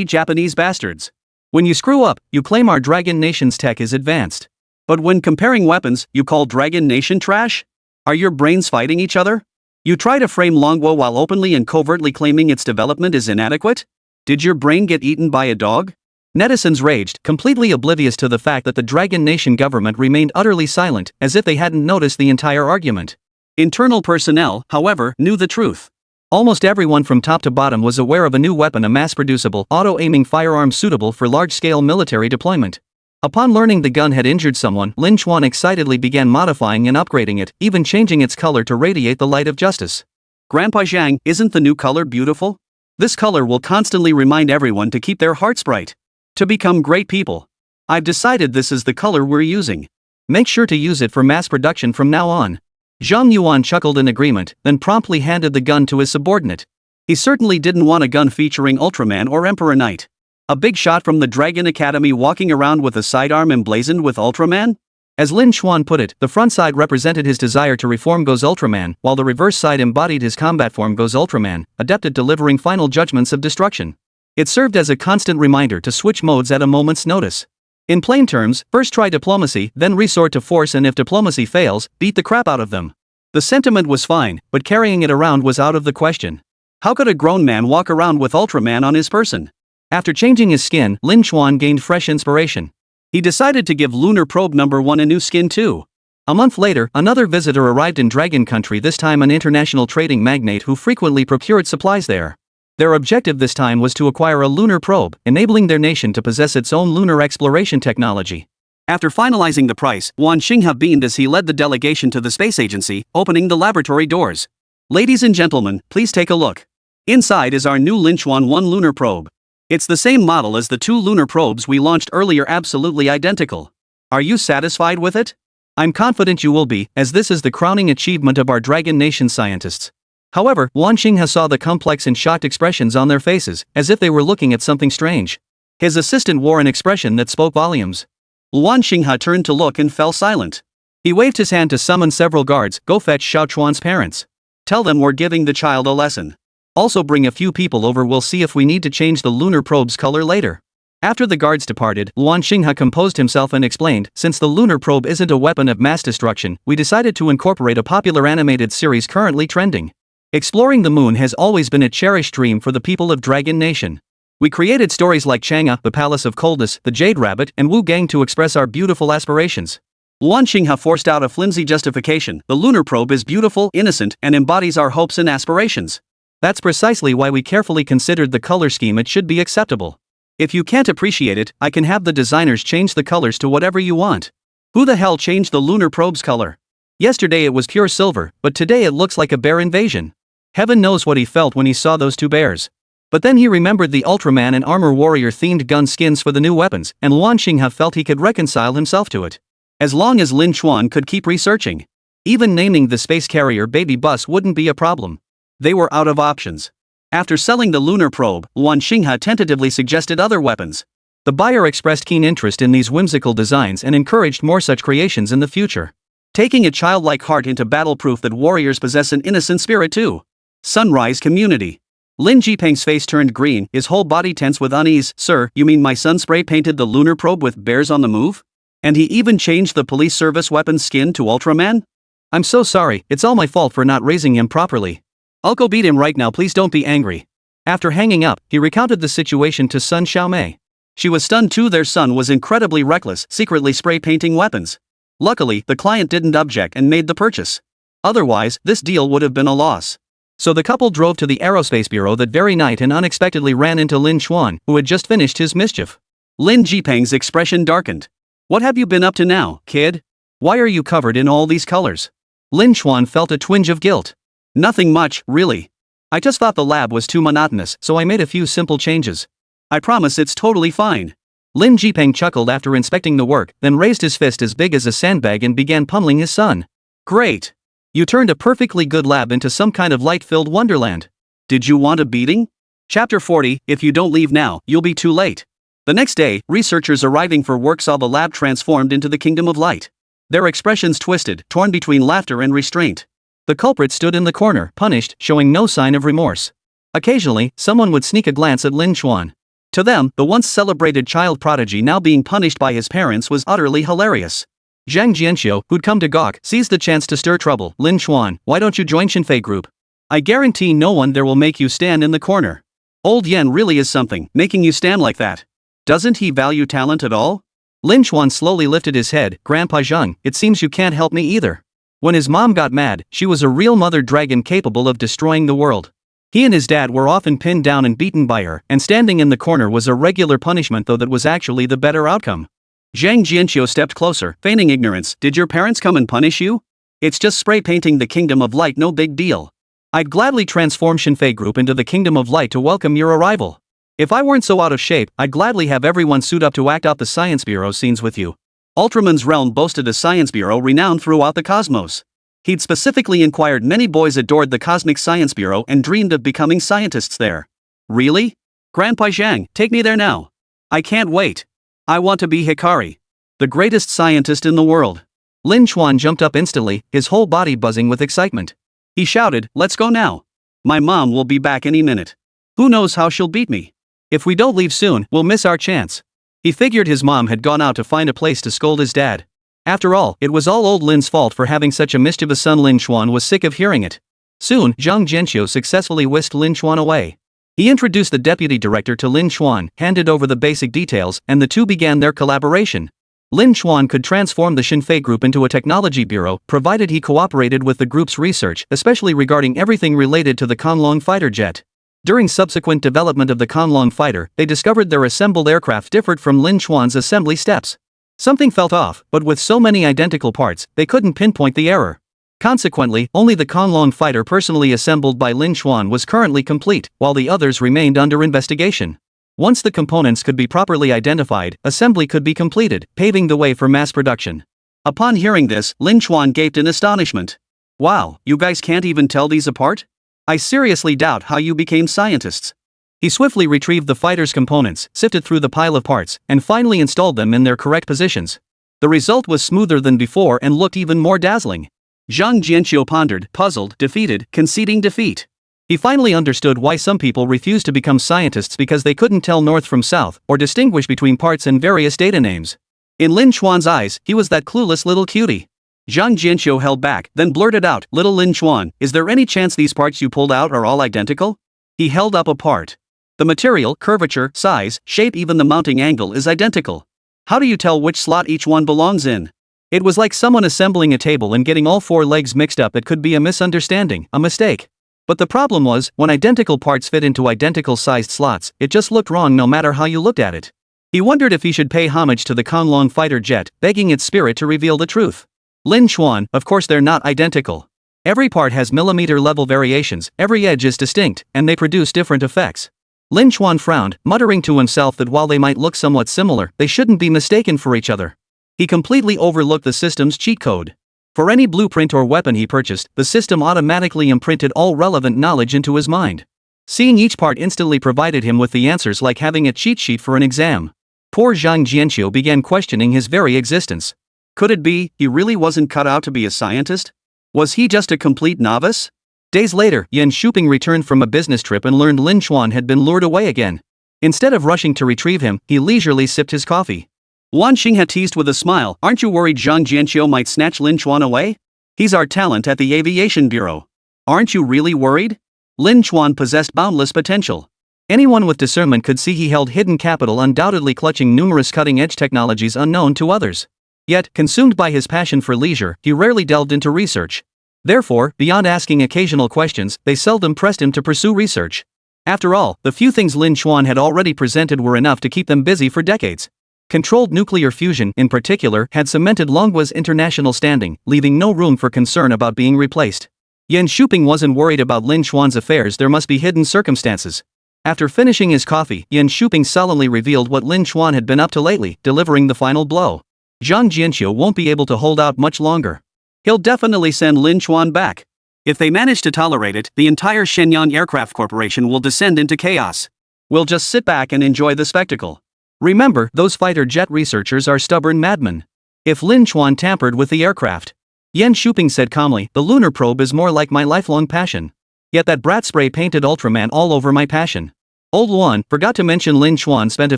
Japanese bastards. When you screw up, you claim our Dragon Nation's tech is advanced. But when comparing weapons, you call Dragon Nation trash? Are your brains fighting each other? You try to frame Longwo while openly and covertly claiming its development is inadequate? Did your brain get eaten by a dog?" Netizens raged, completely oblivious to the fact that the Dragon Nation government remained utterly silent, as if they hadn't noticed the entire argument. Internal personnel, however, knew the truth. Almost everyone from top to bottom was aware of a new weapon, a mass-producible, auto-aiming firearm suitable for large-scale military deployment. Upon learning the gun had injured someone, Lin Chuan excitedly began modifying and upgrading it, even changing its color to radiate the light of justice. "Grandpa Zhang, isn't the new color beautiful? This color will constantly remind everyone to keep their hearts bright. To become great people. I've decided this is the color we're using. Make sure to use it for mass production from now on." Zhang Yuan chuckled in agreement, then promptly handed the gun to his subordinate. He certainly didn't want a gun featuring Ultraman or Emperor Knight. A big shot from the Dragon Academy walking around with a sidearm emblazoned with Ultraman? As Lin Chuan put it, the front side represented his desire to reform Go's Ultraman, while the reverse side embodied his combat form Go's Ultraman, adept at delivering final judgments of destruction. It served as a constant reminder to switch modes at a moment's notice. In plain terms, first try diplomacy, then resort to force, and if diplomacy fails, beat the crap out of them. The sentiment was fine, but carrying it around was out of the question. How could a grown man walk around with Ultraman on his person? After changing his skin, Lin Chuan gained fresh inspiration. He decided to give Lunar Probe number 1 a new skin too. A month later, another visitor arrived in Dragon Country, this time an international trading magnate who frequently procured supplies there. Their objective this time was to acquire a lunar probe, enabling their nation to possess its own lunar exploration technology. After finalizing the price, Wan Xinghe beamed as he led the delegation to the space agency, opening the laboratory doors. "Ladies and gentlemen, please take a look. Inside is our new Lin Chuan 1 lunar probe. It's the same model as the 2 lunar probes we launched earlier, absolutely identical. Are you satisfied with it? I'm confident you will be, as this is the crowning achievement of our Dragon Nation scientists." However, Wan Xinghe saw the complex and shocked expressions on their faces, as if they were looking at something strange. His assistant wore an expression that spoke volumes. Luan Xinghe turned to look and fell silent. He waved his hand to summon several guards. Go fetch Xiao Chuan's parents. Tell them we're giving the child a lesson. Also bring a few people over, we'll see if we need to change the lunar probe's color later. After the guards departed, Luan Xinghe composed himself and explained, since the lunar probe isn't a weapon of mass destruction, we decided to incorporate a popular animated series currently trending. Exploring the moon has always been a cherished dream for the people of Dragon Nation. We created stories like Chang'e, the Palace of Coldness, the Jade Rabbit, and Wu Gang to express our beautiful aspirations. Luan Xinghe forced out a flimsy justification. The lunar probe is beautiful, innocent, and embodies our hopes and aspirations. That's precisely why we carefully considered the color scheme. It should be acceptable. If you can't appreciate it, I can have the designers change the colors to whatever you want. Who the hell changed the lunar probe's color? Yesterday it was pure silver, but today it looks like a bear invasion. Heaven knows what he felt when he saw those two bears. But then he remembered the Ultraman and Armor Warrior themed gun skins for the new weapons, and Luan Xinghe felt he could reconcile himself to it. As long as Lin Chuan could keep researching. Even naming the space carrier baby bus wouldn't be a problem. They were out of options. After selling the lunar probe, Luan Xinghe tentatively suggested other weapons. The buyer expressed keen interest in these whimsical designs and encouraged more such creations in the future. Taking a childlike heart into battle, proof that warriors possess an innocent spirit too. Sunrise Community. Lin Jipeng's face turned green, his whole body tense with unease. Sir, you mean my son spray painted the lunar probe with bears on the move? And he even changed the police service weapon's skin to Ultraman? I'm so sorry, it's all my fault for not raising him properly. I'll go beat him right now, please don't be angry. After hanging up, he recounted the situation to Sun Xiaomei. She was stunned too. Their son was incredibly reckless, secretly spray painting weapons. Luckily, the client didn't object and made the purchase. Otherwise, this deal would have been a loss. So the couple drove to the Aerospace Bureau that very night and unexpectedly ran into Lin Chuan, who had just finished his mischief. Lin Jipeng's expression darkened. What have you been up to now, kid? Why are you covered in all these colors? Lin Chuan felt a twinge of guilt. Nothing much, really. I just thought the lab was too monotonous, so I made a few simple changes. I promise it's totally fine. Lin Jipeng chuckled after inspecting the work, then raised his fist as big as a sandbag and began pummeling his son. Great! You turned a perfectly good lab into some kind of light-filled wonderland. Did you want a beating? Chapter 40, if you don't leave now, you'll be too late. The next day, researchers arriving for work saw the lab transformed into the Kingdom of Light. Their expressions twisted, torn between laughter and restraint. The culprit stood in the corner, punished, showing no sign of remorse. Occasionally, someone would sneak a glance at Lin Chuan. To them, the once celebrated child prodigy now being punished by his parents was utterly hilarious. Zhang Jianxiu, who'd come to gawk, seized the chance to stir trouble. Lin Chuan, why don't you join Xinfei Group? I guarantee no one there will make you stand in the corner. Old Yen really is something, making you stand like that. Doesn't he value talent at all? Lin Chuan slowly lifted his head. Grandpa Zheng, it seems you can't help me either. When his mom got mad, she was a real mother dragon capable of destroying the world. He and his dad were often pinned down and beaten by her, and standing in the corner was a regular punishment, though that was actually the better outcome. Zhang Jianxiu stepped closer, feigning ignorance. Did your parents come and punish you? It's just spray painting the Kingdom of Light, no big deal. I'd gladly transform Xinfei Group into the Kingdom of Light to welcome your arrival. If I weren't so out of shape, I'd gladly have everyone suit up to act out the Science Bureau scenes with you. Ultraman's realm boasted a Science Bureau renowned throughout the cosmos. He'd specifically inquired many boys adored the Cosmic Science Bureau and dreamed of becoming scientists there. Really? Grandpa Zhang, take me there now. I can't wait. I want to be Hikari, the greatest scientist in the world. Lin Chuan jumped up instantly, his whole body buzzing with excitement. He shouted, let's go now. My mom will be back any minute. Who knows how she'll beat me? If we don't leave soon, we'll miss our chance. He figured his mom had gone out to find a place to scold his dad. After all, it was all old Lin's fault for having such a mischievous son. Lin Chuan was sick of hearing it. Soon, Zhang Jianxiu successfully whisked Lin Chuan away. He introduced the deputy director to Lin Chuan, handed over the basic details, and the two began their collaboration. Lin Chuan could transform the Xinfei Group into a technology bureau, provided he cooperated with the group's research, especially regarding everything related to the Conlong fighter jet. During subsequent development of the Conlong fighter, they discovered their assembled aircraft differed from Lin Chuan's assembly steps. Something felt off, but with so many identical parts, they couldn't pinpoint the error. Consequently, only the Conlong fighter personally assembled by Lin Chuan was currently complete, while the others remained under investigation. Once the components could be properly identified, assembly could be completed, paving the way for mass production. Upon hearing this, Lin Chuan gaped in astonishment. Wow, you guys can't even tell these apart? I seriously doubt how you became scientists. He swiftly retrieved the fighter's components, sifted through the pile of parts, and finally installed them in their correct positions. The result was smoother than before and looked even more dazzling. Zhang Jianqiu pondered, puzzled, defeated, conceding defeat. He finally understood why some people refused to become scientists because they couldn't tell north from south, or distinguish between parts and various data names. In Lin Chuan's eyes, he was that clueless little cutie. Zhang Jianqiu held back, then blurted out, "Little Lin Chuan, is there any chance these parts you pulled out are all identical?" He held up a part. The material, curvature, size, shape, even the mounting angle is identical. How do you tell which slot each one belongs in? It was like someone assembling a table and getting all four legs mixed up. It could be a misunderstanding, a mistake. But the problem was, when identical parts fit into identical sized slots, it just looked wrong no matter how you looked at it. He wondered if he should pay homage to the Konglong fighter jet, begging its spirit to reveal the truth. Lin Chuan, of course they're not identical. Every part has millimeter level variations, every edge is distinct, and they produce different effects. Lin Chuan frowned, muttering to himself that while they might look somewhat similar, they shouldn't be mistaken for each other. He completely overlooked the system's cheat code. For any blueprint or weapon he purchased, the system automatically imprinted all relevant knowledge into his mind. Seeing each part instantly provided him with the answers, like having a cheat sheet for an exam. Poor Zhang Jianqiu began questioning his very existence. Could it be, he really wasn't cut out to be a scientist? Was he just a complete novice? Days later, Yan Shuping returned from a business trip and learned Lin Chuan had been lured away again. Instead of rushing to retrieve him, he leisurely sipped his coffee. Wan Xinghe teased with a smile, "Aren't you worried Zhang Jianqiu might snatch Lin Chuan away? He's our talent at the Aviation Bureau. Aren't you really worried?" Lin Chuan possessed boundless potential. Anyone with discernment could see he held hidden capital, undoubtedly clutching numerous cutting-edge technologies unknown to others. Yet, consumed by his passion for leisure, he rarely delved into research. Therefore, beyond asking occasional questions, they seldom pressed him to pursue research. After all, the few things Lin Chuan had already presented were enough to keep them busy for decades. Controlled nuclear fusion, in particular, had cemented Longgua's international standing, leaving no room for concern about being replaced. Yan Shuping wasn't worried about Lin Chuan's affairs. There must be hidden circumstances. After finishing his coffee, Yan Shuping solemnly revealed what Lin Chuan had been up to lately, delivering the final blow. Zhang Jianqiu won't be able to hold out much longer. He'll definitely send Lin Chuan back. If they manage to tolerate it, the entire Shenyang Aircraft Corporation will descend into chaos. We'll just sit back and enjoy the spectacle. Remember, those fighter jet researchers are stubborn madmen. If Lin Chuan tampered with the aircraft, Yan Shuping said calmly, "The lunar probe is more like my lifelong passion. Yet that brat spray painted Ultraman all over my passion." Old Luan, forgot to mention Lin Chuan spent a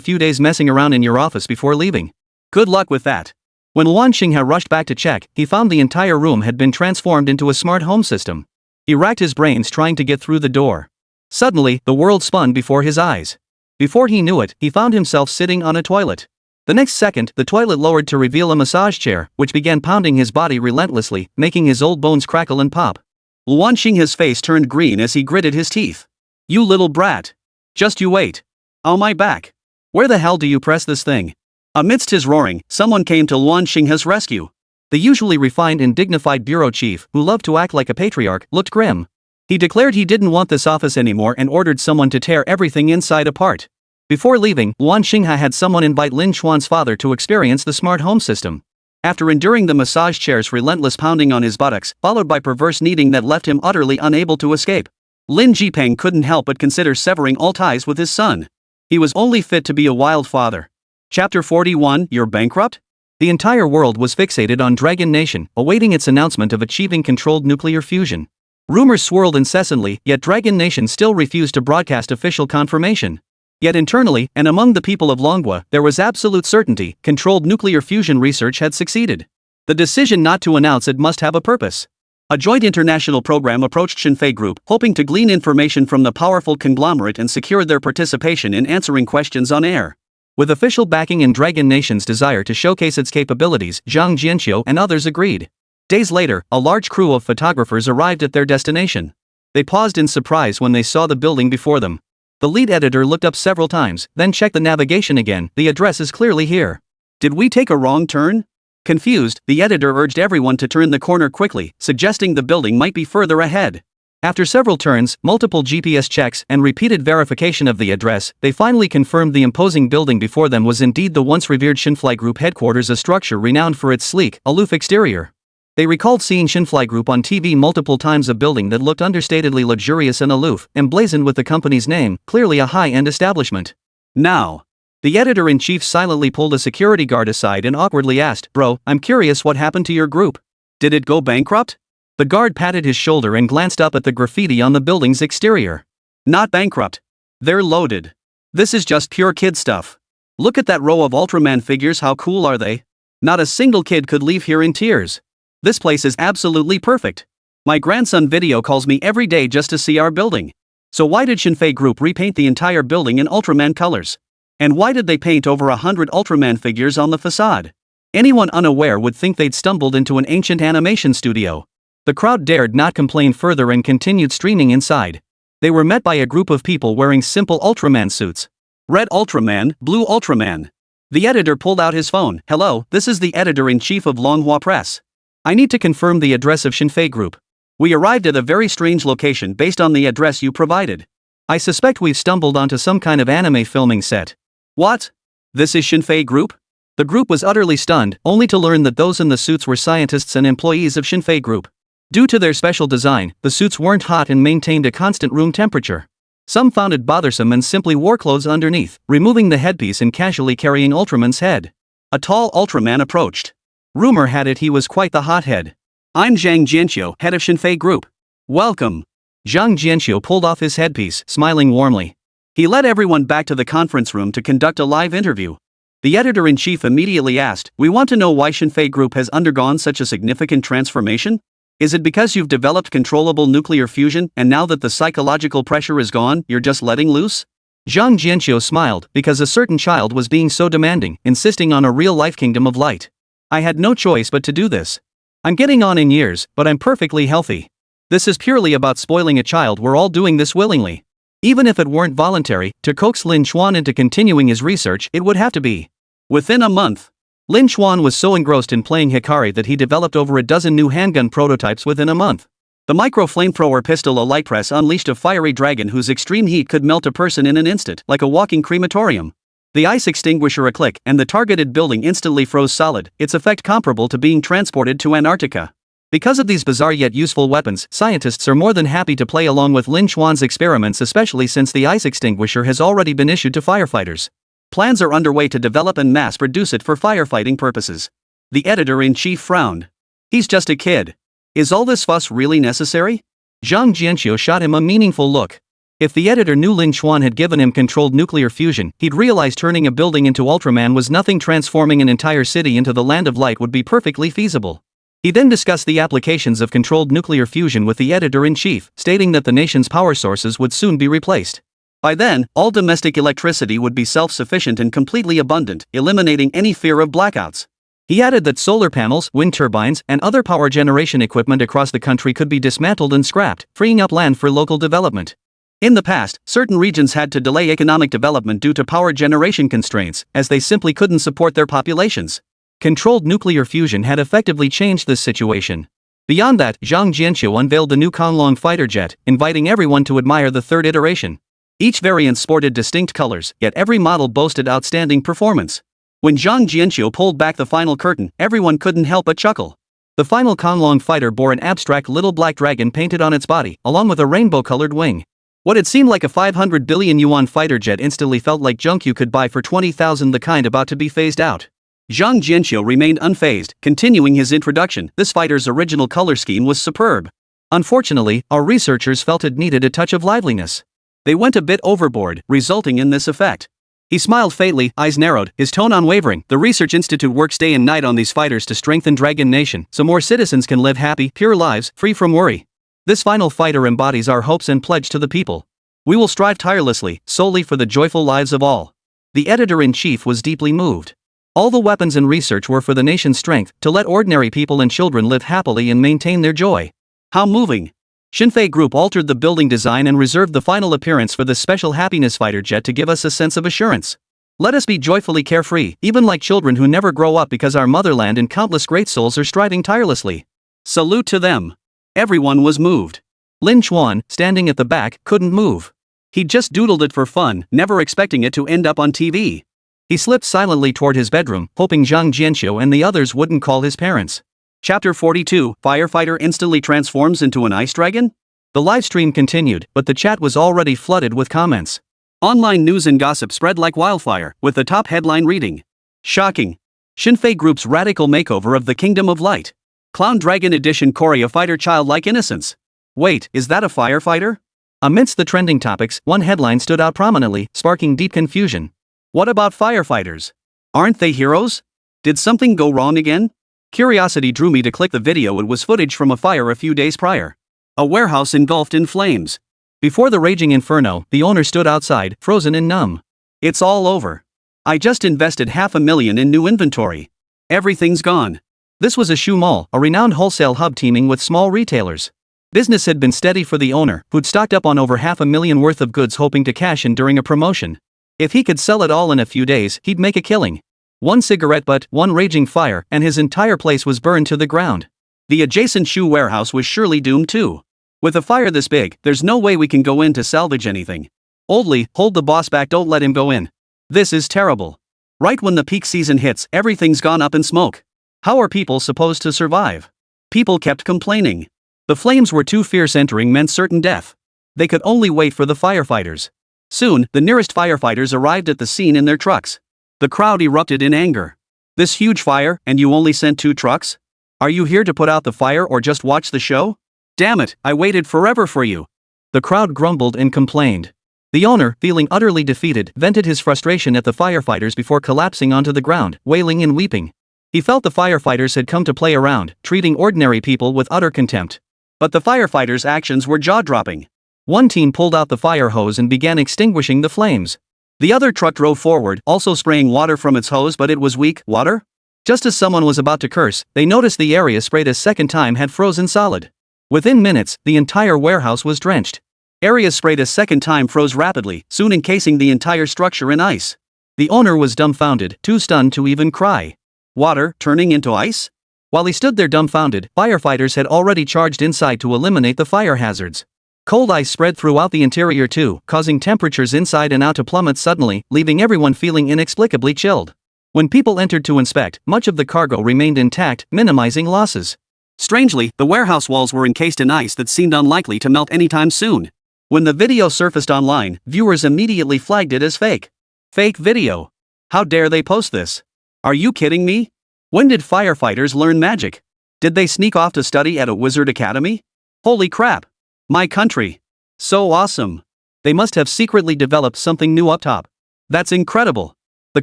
few days messing around in your office before leaving. Good luck with that. When Wan Xinghe rushed back to check, he found the entire room had been transformed into a smart home system. He racked his brains trying to get through the door. Suddenly, the world spun before his eyes. Before he knew it, he found himself sitting on a toilet. The next second, the toilet lowered to reveal a massage chair, which began pounding his body relentlessly, making his old bones crackle and pop. Wan Xinghe's face turned green as he gritted his teeth. "You little brat. Just you wait. Oh my back. Where the hell do you press this thing?" Amidst his roaring, someone came to Wan Xinghe's rescue. The usually refined and dignified bureau chief, who loved to act like a patriarch, looked grim. He declared he didn't want this office anymore and ordered someone to tear everything inside apart. Before leaving, Wan Xinghe had someone invite Lin Chuan's father to experience the smart home system. After enduring the massage chair's relentless pounding on his buttocks, followed by perverse kneading that left him utterly unable to escape, Lin Jipeng couldn't help but consider severing all ties with his son. He was only fit to be a wild father. Chapter 41, You're Bankrupt? The entire world was fixated on Dragon Nation, awaiting its announcement of achieving controlled nuclear fusion. Rumors swirled incessantly, yet Dragon Nation still refused to broadcast official confirmation. Yet internally, and among the people of Longhua, there was absolute certainty: controlled nuclear fusion research had succeeded. The decision not to announce it must have a purpose. A joint international program approached Shinfei Group, hoping to glean information from the powerful conglomerate and secured their participation in answering questions on air. With official backing and Dragon Nation's desire to showcase its capabilities, Zhang Jianqiu and others agreed. Days later, a large crew of photographers arrived at their destination. They paused in surprise when they saw the building before them. The lead editor looked up several times, then checked the navigation again. "The address is clearly here. Did we take a wrong turn?" Confused, the editor urged everyone to turn the corner quickly, suggesting the building might be further ahead. After several turns, multiple GPS checks, and repeated verification of the address, they finally confirmed the imposing building before them was indeed the once revered Shinfly Group headquarters, a structure renowned for its sleek, aloof exterior. They recalled seeing Shinfly Group on TV multiple times, a building that looked understatedly luxurious and aloof, emblazoned with the company's name, clearly a high-end establishment. Now, the editor-in-chief silently pulled a security guard aside and awkwardly asked, "Bro, I'm curious what happened to your group. Did it go bankrupt?" The guard patted his shoulder and glanced up at the graffiti on the building's exterior. "Not bankrupt. They're loaded. This is just pure kid stuff. Look at that row of Ultraman figures, how cool are they? Not a single kid could leave here in tears. This place is absolutely perfect. My grandson video calls me every day just to see our building. So why did Shinfei Group repaint the entire building in Ultraman colors? And why did they paint over 100 Ultraman figures on the facade? Anyone unaware would think they'd stumbled into an ancient animation studio." The crowd dared not complain further and continued streaming inside. They were met by a group of people wearing simple Ultraman suits. Red Ultraman, blue Ultraman. The editor pulled out his phone. "Hello, this is the editor-in-chief of Longhua Press. I need to confirm the address of Shinfei Group. We arrived at a very strange location based on the address you provided. I suspect we've stumbled onto some kind of anime filming set." "What? This is Shinfei Group?" The group was utterly stunned, only to learn that those in the suits were scientists and employees of Shinfei Group. Due to their special design, the suits weren't hot and maintained a constant room temperature. Some found it bothersome and simply wore clothes underneath, removing the headpiece and casually carrying Ultraman's head. A tall Ultraman approached. Rumor had it he was quite the hothead. "I'm Zhang Jianxiu, head of Shinfei Group. Welcome." Zhang Jianxiu pulled off his headpiece, smiling warmly. He led everyone back to the conference room to conduct a live interview. The editor-in-chief immediately asked, "We want to know why Shinfei Group has undergone such a significant transformation? Is it because you've developed controllable nuclear fusion, and now that the psychological pressure is gone, you're just letting loose?" Zhang Jianxiu smiled, because a certain child was being so demanding, insisting on a real-life kingdom of light. "I had no choice but to do this. I'm getting on in years, but I'm perfectly healthy. This is purely about spoiling a child. We're all doing this willingly. Even if it weren't voluntary, to coax Lin Xuan into continuing his research, it would have to be." Within a month, Lin Xuan was so engrossed in playing Hikari that he developed over a dozen new handgun prototypes within a month. The micro-flamethrower pistol, a light press, unleashed a fiery dragon whose extreme heat could melt a person in an instant, like a walking crematorium. The ice extinguisher, a click, and the targeted building instantly froze solid, its effect comparable to being transported to Antarctica. Because of these bizarre yet useful weapons, scientists are more than happy to play along with Lin Xuan's experiments, especially since the ice extinguisher has already been issued to firefighters. Plans are underway to develop and mass-produce it for firefighting purposes. The editor-in-chief frowned. "He's just a kid. Is all this fuss really necessary?" Zhang Jianxiu shot him a meaningful look. If the editor knew Lin Xuan had given him controlled nuclear fusion, he'd realize turning a building into Ultraman was nothing. Transforming an entire city into the Land of Light would be perfectly feasible. He then discussed the applications of controlled nuclear fusion with the editor-in-chief, stating that the nation's power sources would soon be replaced. By then, all domestic electricity would be self-sufficient and completely abundant, eliminating any fear of blackouts. He added that solar panels, wind turbines, and other power generation equipment across the country could be dismantled and scrapped, freeing up land for local development. In the past, certain regions had to delay economic development due to power generation constraints, as they simply couldn't support their populations. Controlled nuclear fusion had effectively changed this situation. Beyond that, Zhang Jianxiu unveiled the new Konglong fighter jet, inviting everyone to admire the third iteration. Each variant sported distinct colors, yet every model boasted outstanding performance. When Zhang Jianxiu pulled back the final curtain, everyone couldn't help but chuckle. The final Konglong fighter bore an abstract little black dragon painted on its body, along with a rainbow-colored wing. What had seemed like a 500 billion yuan fighter jet instantly felt like junk you could buy for 20,000, the kind about to be phased out. Zhang Jianxiu remained unfazed, continuing his introduction. "This fighter's original color scheme was superb. Unfortunately, our researchers felt it needed a touch of liveliness. They went a bit overboard, resulting in this effect." He smiled faintly, eyes narrowed, his tone unwavering. "The Research Institute works day and night on these fighters to strengthen Dragon Nation, so more citizens can live happy, pure lives, free from worry. This final fighter embodies our hopes and pledge to the people. We will strive tirelessly, solely for the joyful lives of all." The editor-in-chief was deeply moved. All the weapons and research were for the nation's strength, to let ordinary people and children live happily and maintain their joy. How moving. Shinfei Group altered the building design and reserved the final appearance for this special happiness fighter jet to give us a sense of assurance. Let us be joyfully carefree, even like children who never grow up, because our motherland and countless great souls are striving tirelessly. Salute to them. Everyone was moved. Lin Xuan, standing at the back, couldn't move. He'd just doodled it for fun, never expecting it to end up on TV. He slipped silently toward his bedroom, hoping Zhang Jianxiu and the others wouldn't call his parents. Chapter 42, Firefighter instantly transforms into an ice dragon? The live stream continued, but the chat was already flooded with comments. Online news and gossip spread like wildfire, with the top headline reading: Shocking! Shinfei Group's radical makeover of the Kingdom of Light. Clown Dragon Edition Korea Fighter Childlike Innocence. Wait, is that a firefighter? Amidst the trending topics, one headline stood out prominently, sparking deep confusion. What about firefighters? Aren't they heroes? Did something go wrong again? Curiosity drew me to click the video. It was footage from a fire a few days prior. A warehouse engulfed in flames. Before the raging inferno, the owner stood outside, frozen and numb. It's all over. I just invested $500,000 in new inventory. Everything's gone. This was a shoe mall, a renowned wholesale hub teeming with small retailers. Business had been steady for the owner, who'd stocked up on over $500,000 worth of goods hoping to cash in during a promotion. If he could sell it all in a few days, he'd make a killing. One cigarette butt, one raging fire, and his entire place was burned to the ground. The adjacent shoe warehouse was surely doomed too. With a fire this big, there's no way we can go in to salvage anything. Oldly, hold the boss back, don't let him go in. This is terrible. Right when the peak season hits, everything's gone up in smoke. How are people supposed to survive? People kept complaining. The flames were too fierce, entering meant certain death. They could only wait for the firefighters. Soon, the nearest firefighters arrived at the scene in their trucks. The crowd erupted in anger. This huge fire, and you only sent 2 trucks? Are you here to put out the fire or just watch the show? Damn it, I waited forever for you. The crowd grumbled and complained. The owner, feeling utterly defeated, vented his frustration at the firefighters before collapsing onto the ground, wailing and weeping. He felt the firefighters had come to play around, treating ordinary people with utter contempt. But the firefighters' actions were jaw-dropping. One team pulled out the fire hose and began extinguishing the flames. The other truck drove forward, also spraying water from its hose, but it was weak water. Just as someone was about to curse, they noticed the area sprayed a second time had frozen solid. Within minutes, the entire warehouse was drenched. Areas sprayed a second time froze rapidly, soon encasing the entire structure in ice. The owner was dumbfounded, too stunned to even cry. Water turning into ice? While he stood there dumbfounded, firefighters had already charged inside to eliminate the fire hazards. Cold ice spread throughout the interior too, causing temperatures inside and out to plummet suddenly, leaving everyone feeling inexplicably chilled. When people entered to inspect, much of the cargo remained intact, minimizing losses. Strangely, the warehouse walls were encased in ice that seemed unlikely to melt anytime soon. When the video surfaced online, viewers immediately flagged it as fake. Fake video. How dare they post this? Are you kidding me? When did firefighters learn magic? Did they sneak off to study at a wizard academy? Holy crap! My country. So awesome. They must have secretly developed something new up top. That's incredible. The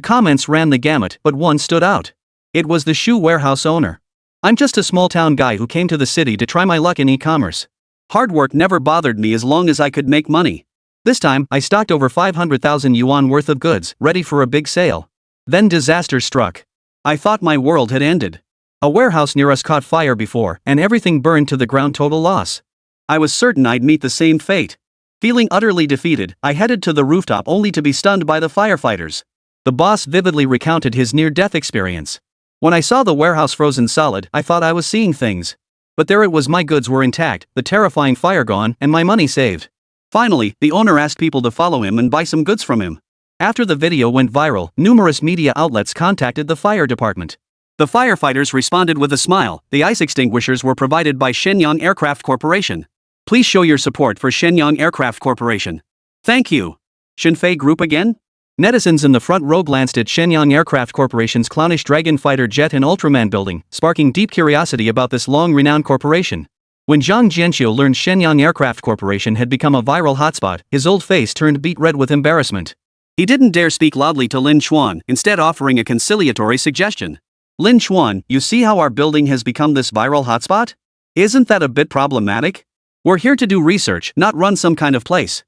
comments ran the gamut, but one stood out. It was the shoe warehouse owner. I'm just a small town guy who came to the city to try my luck in e-commerce. Hard work never bothered me as long as I could make money. This time, I stocked over 500,000 yuan worth of goods, ready for a big sale. Then disaster struck. I thought my world had ended. A warehouse near us caught fire before, and everything burned to the ground, total loss. I was certain I'd meet the same fate. Feeling utterly defeated, I headed to the rooftop only to be stunned by the firefighters. The boss vividly recounted his near-death experience. When I saw the warehouse frozen solid, I thought I was seeing things. But there it was, my goods were intact, the terrifying fire gone, and my money saved. Finally, the owner asked people to follow him and buy some goods from him. After the video went viral, numerous media outlets contacted the fire department. The firefighters responded with a smile. The ice extinguishers were provided by Shenyang Aircraft Corporation. Please show your support for Shenyang Aircraft Corporation. Thank you. Shinfei Group again? Netizens in the front row glanced at Shenyang Aircraft Corporation's clownish dragon fighter jet and Ultraman building, sparking deep curiosity about this long-renowned corporation. When Zhang Jianxiu learned Shenyang Aircraft Corporation had become a viral hotspot, his old face turned beet red with embarrassment. He didn't dare speak loudly to Lin Chuan, instead offering a conciliatory suggestion. Lin Chuan, you see how our building has become this viral hotspot? Isn't that a bit problematic? We're here to do research, not run some kind of place.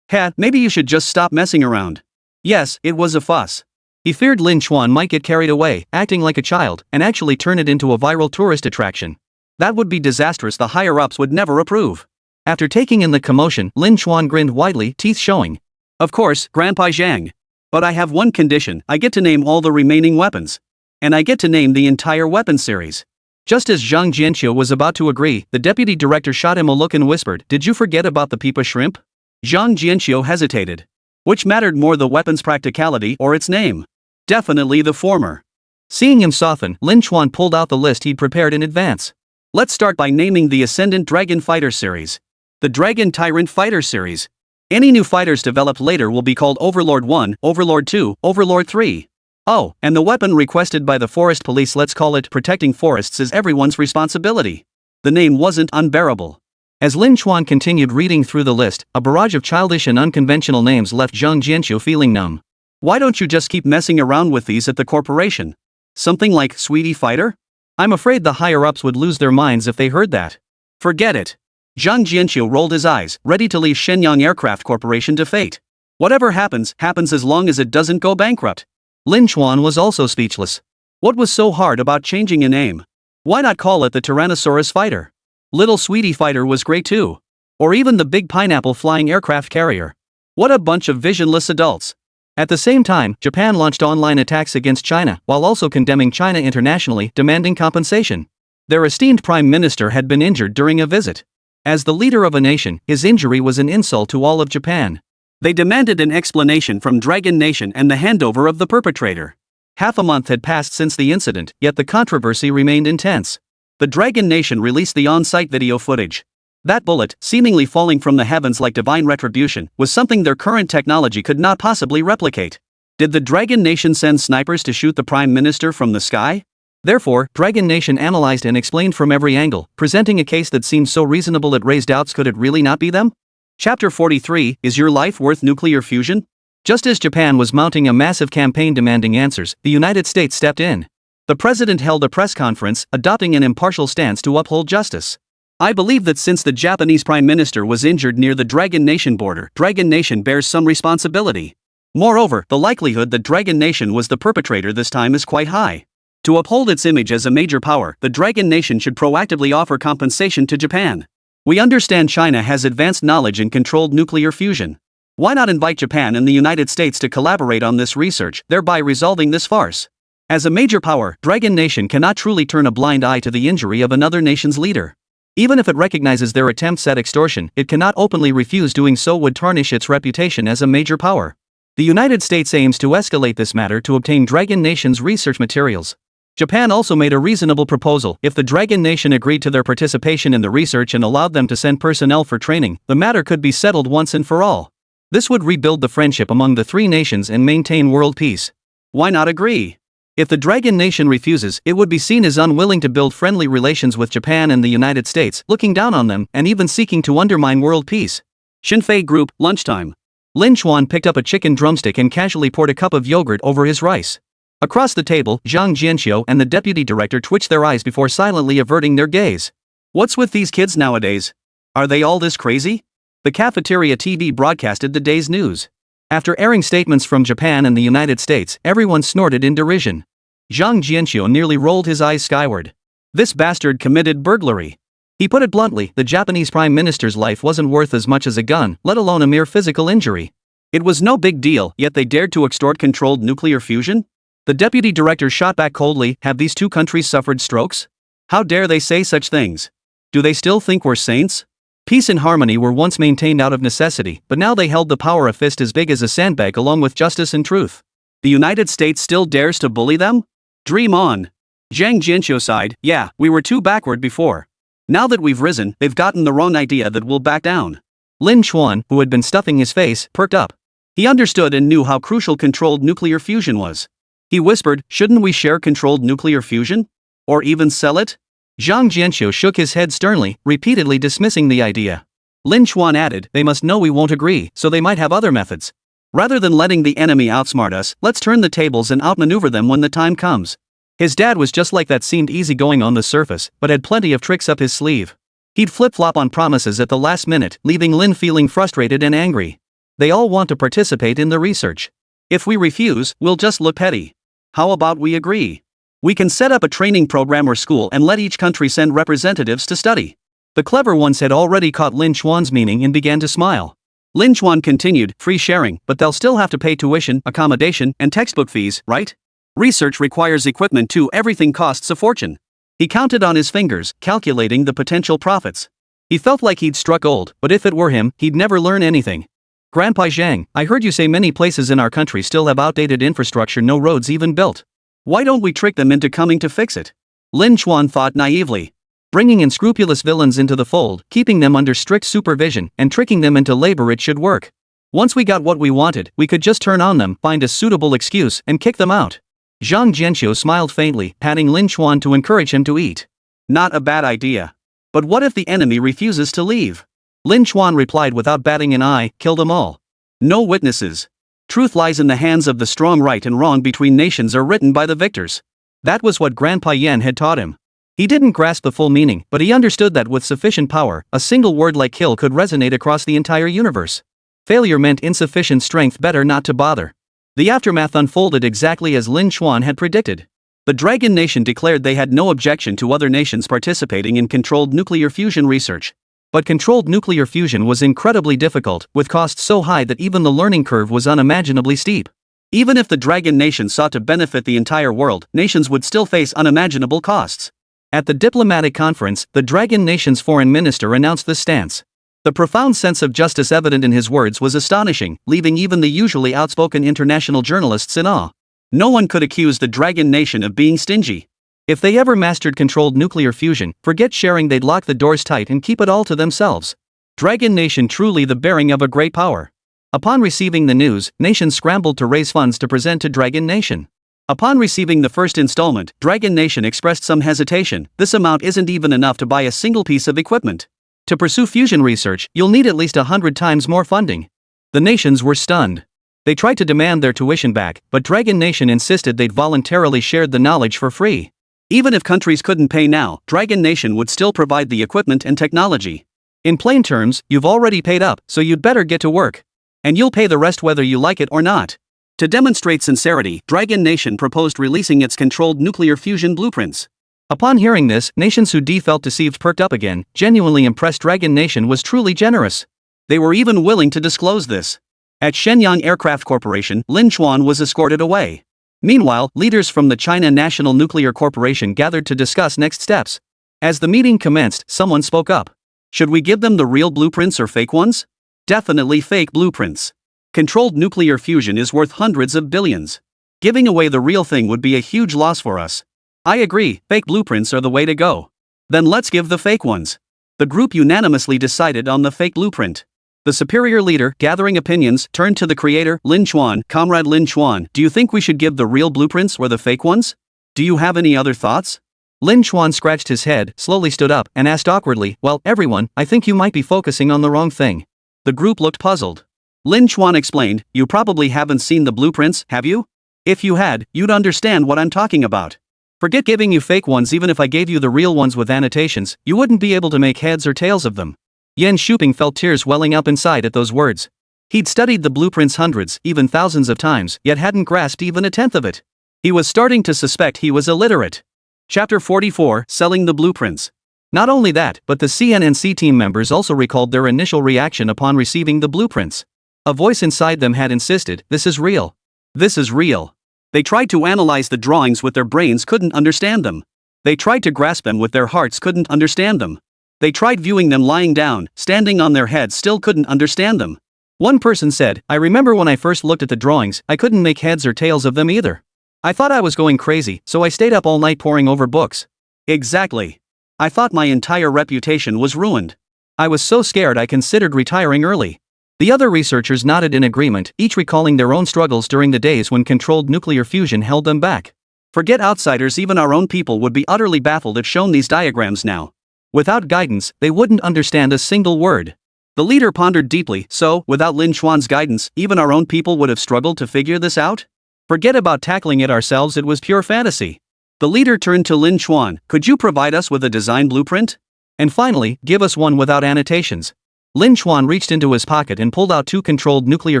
Maybe you should just stop messing around. Yes, it was a fuss. He feared Lin Chuan might get carried away, acting like a child, and actually turn it into a viral tourist attraction. That would be disastrous. The higher-ups would never approve. After taking in the commotion, Lin Chuan grinned widely, teeth showing. Of course, Grandpa Zhang. But I have one condition: I get to name all the remaining weapons. And I get to name the entire weapon series. Just as Zhang Jianxiu was about to agree, the deputy director shot him a look and whispered, "Did you forget about the Pipa shrimp?" Zhang Jianxiu hesitated. Which mattered more, the weapon's practicality or its name? Definitely the former. Seeing him soften, Lin Chuan pulled out the list he'd prepared in advance. Let's start by naming the Ascendant Dragon Fighter series. The Dragon Tyrant Fighter series. Any new fighters developed later will be called Overlord 1, Overlord 2, Overlord 3. Oh, and the weapon requested by the Forest Police, let's call it Protecting Forests, is everyone's responsibility. The name wasn't unbearable. As Lin Chuan continued reading through the list, a barrage of childish and unconventional names left Zhang Jianqiu feeling numb. Why don't you just keep messing around with these at the corporation? Something like Sweetie Fighter? I'm afraid the higher-ups would lose their minds if they heard that. Forget it. Zhang Jianqiu rolled his eyes, ready to leave Shenyang Aircraft Corporation to fate. Whatever happens, happens as long as it doesn't go bankrupt. Lin Chuan was also speechless. What was so hard about changing a name? Why not call it the Tyrannosaurus Fighter? Little Sweetie Fighter was great too. Or even the Big Pineapple Flying Aircraft Carrier. What a bunch of visionless adults. At the same time, Japan launched online attacks against China, while also condemning China internationally, demanding compensation. Their esteemed prime minister had been injured during a visit. As the leader of a nation, his injury was an insult to all of Japan. They demanded an explanation from Dragon Nation and the handover of the perpetrator. Half a month had passed since the incident, yet the controversy remained intense. The Dragon Nation released the on-site video footage. That bullet, seemingly falling from the heavens like divine retribution, was something their current technology could not possibly replicate. Did the Dragon Nation send snipers to shoot the Prime Minister from the sky? Therefore, Dragon Nation analyzed and explained from every angle, presenting a case that seemed so reasonable it raised doubts. Could it really not be them? Chapter 43, Is Your Life Worth Nuclear Fusion? Just as Japan was mounting a massive campaign demanding answers, the United States stepped in. The president held a press conference, adopting an impartial stance to uphold justice. I believe that since the Japanese Prime Minister was injured near the Dragon Nation border, Dragon Nation bears some responsibility. Moreover, the likelihood that Dragon Nation was the perpetrator this time is quite high. To uphold its image as a major power, the Dragon Nation should proactively offer compensation to Japan. We understand China has advanced knowledge in controlled nuclear fusion. Why not invite Japan and the United States to collaborate on this research, thereby resolving this farce? As a major power, Dragon Nation cannot truly turn a blind eye to the injury of another nation's leader. Even if it recognizes their attempts at extortion, it cannot openly refuse doing so would tarnish its reputation as a major power. The United States aims to escalate this matter to obtain Dragon Nation's research materials. Japan also made a reasonable proposal. If the Dragon Nation agreed to their participation in the research and allowed them to send personnel for training, the matter could be settled once and for all. This would rebuild the friendship among the three nations and maintain world peace. Why not agree? If the Dragon Nation refuses, it would be seen as unwilling to build friendly relations with Japan and the United States, looking down on them, and even seeking to undermine world peace. Xinfei Group, lunchtime. Lin Chuan picked up a chicken drumstick and casually poured a cup of yogurt over his rice. Across the table, Zhang Jianqiu and the deputy director twitched their eyes before silently averting their gaze. What's with these kids nowadays? Are they all this crazy? The cafeteria TV broadcasted the day's news. After airing statements from Japan and the United States, everyone snorted in derision. Zhang Jianqiu nearly rolled his eyes skyward. This bastard committed burglary. He put it bluntly, the Japanese Prime Minister's life wasn't worth as much as a gun, let alone a mere physical injury. It was no big deal, yet they dared to extort controlled nuclear fusion? The deputy director shot back coldly, have these two countries suffered strokes? How dare they say such things? Do they still think we're saints? Peace and harmony were once maintained out of necessity, but now they held the power a fist as big as a sandbag along with justice and truth. The United States still dares to bully them? Dream on. Zhang Jianqiu sighed, yeah, we were too backward before. Now that we've risen, they've gotten the wrong idea that we'll back down. Lin Chuan, who had been stuffing his face, perked up. He understood and knew how crucial controlled nuclear fusion was. He whispered, shouldn't we share controlled nuclear fusion? Or even sell it? Zhang Jianqiu shook his head sternly, repeatedly dismissing the idea. Lin Chuan added, they must know we won't agree, so they might have other methods. Rather than letting the enemy outsmart us, let's turn the tables and outmaneuver them when the time comes. His dad was just like that, seemed easygoing on the surface, but had plenty of tricks up his sleeve. He'd flip-flop on promises at the last minute, leaving Lin feeling frustrated and angry. They all want to participate in the research. If we refuse, we'll just look petty. How about we agree? We can set up a training program or school and let each country send representatives to study. The clever ones had already caught Lin Chuan's meaning and began to smile. Lin Chuan continued, free sharing, but they'll still have to pay tuition, accommodation, and textbook fees, right? Research requires equipment too, everything costs a fortune. He counted on his fingers, calculating the potential profits. He felt like he'd struck gold, but if it were him, he'd never learn anything. Grandpa Zhang, I heard you say many places in our country still have outdated infrastructure, no roads even built. Why don't we trick them into coming to fix it? Lin Chuan thought naively. Bringing unscrupulous villains into the fold, keeping them under strict supervision, and tricking them into labor, it should work. Once we got what we wanted, we could just turn on them, find a suitable excuse, and kick them out. Zhang Jianxiu smiled faintly, patting Lin Chuan to encourage him to eat. Not a bad idea. But what if the enemy refuses to leave? Lin Chuan replied without batting an eye, kill them all. No witnesses. Truth lies in the hands of the strong. Right and wrong between nations are written by the victors. That was what Grandpa Yan had taught him. He didn't grasp the full meaning, but he understood that with sufficient power, a single word like kill could resonate across the entire universe. Failure meant insufficient strength, better not to bother. The aftermath unfolded exactly as Lin Chuan had predicted. The Dragon Nation declared they had no objection to other nations participating in controlled nuclear fusion research. But controlled nuclear fusion was incredibly difficult, with costs so high that even the learning curve was unimaginably steep. Even if the Dragon Nation sought to benefit the entire world, nations would still face unimaginable costs. At the diplomatic conference, the Dragon Nation's foreign minister announced this stance. The profound sense of justice evident in his words was astonishing, leaving even the usually outspoken international journalists in awe. No one could accuse the Dragon Nation of being stingy. If they ever mastered controlled nuclear fusion, forget sharing, they'd lock the doors tight and keep it all to themselves. Dragon Nation, truly the bearing of a great power. Upon receiving the news, nations scrambled to raise funds to present to Dragon Nation. Upon receiving the first installment, Dragon Nation expressed some hesitation. This amount isn't even enough to buy a single piece of equipment. To pursue fusion research, you'll need at least 100 times more funding. The nations were stunned. They tried to demand their tuition back, but Dragon Nation insisted they'd voluntarily shared the knowledge for free. Even if countries couldn't pay now, Dragon Nation would still provide the equipment and technology. In plain terms, you've already paid up, so you'd better get to work. And you'll pay the rest whether you like it or not. To demonstrate sincerity, Dragon Nation proposed releasing its controlled nuclear fusion blueprints. Upon hearing this, nations who felt deceived perked up again. Genuinely impressed, Dragon Nation was truly generous. They were even willing to disclose this. At Shenyang Aircraft Corporation, Lin Chuan was escorted away. Meanwhile, leaders from the China National Nuclear Corporation gathered to discuss next steps. As the meeting commenced, someone spoke up. Should we give them the real blueprints or fake ones? Definitely fake blueprints. Controlled nuclear fusion is worth hundreds of billions. Giving away the real thing would be a huge loss for us. I agree, fake blueprints are the way to go. Then let's give the fake ones. The group unanimously decided on the fake blueprint. The superior leader, gathering opinions, turned to the creator, Lin Chuan. Comrade Lin Chuan, do you think we should give the real blueprints or the fake ones? Do you have any other thoughts? Lin Chuan scratched his head, slowly stood up, and asked awkwardly, well, everyone, I think you might be focusing on the wrong thing. The group looked puzzled. Lin Chuan explained, you probably haven't seen the blueprints, have you? If you had, you'd understand what I'm talking about. Forget giving you fake ones. Even if I gave you the real ones with annotations, you wouldn't be able to make heads or tails of them. Yan Shuping felt tears welling up inside at those words. He'd studied the blueprints hundreds, even thousands of times, yet hadn't grasped even a tenth of it. He was starting to suspect he was illiterate. Chapter 44, Selling the Blueprints. Not only that, but the CNNC team members also recalled their initial reaction upon receiving the blueprints. A voice inside them had insisted, this is real. This is real. They tried to analyze the drawings with their brains, couldn't understand them. They tried to grasp them with their hearts, couldn't understand them. They tried viewing them lying down, standing on their heads, still couldn't understand them. One person said, I remember when I first looked at the drawings, I couldn't make heads or tails of them either. I thought I was going crazy, so I stayed up all night poring over books. Exactly. I thought my entire reputation was ruined. I was so scared I considered retiring early. The other researchers nodded in agreement, each recalling their own struggles during the days when controlled nuclear fusion held them back. Forget outsiders, even our own people would be utterly baffled if shown these diagrams now. Without guidance, they wouldn't understand a single word. The leader pondered deeply, so, without Lin Chuan's guidance, even our own people would have struggled to figure this out? Forget about tackling it ourselves, it was pure fantasy. The leader turned to Lin Chuan, could you provide us with a design blueprint? And finally, give us one without annotations. Lin Chuan reached into his pocket and pulled out two controlled nuclear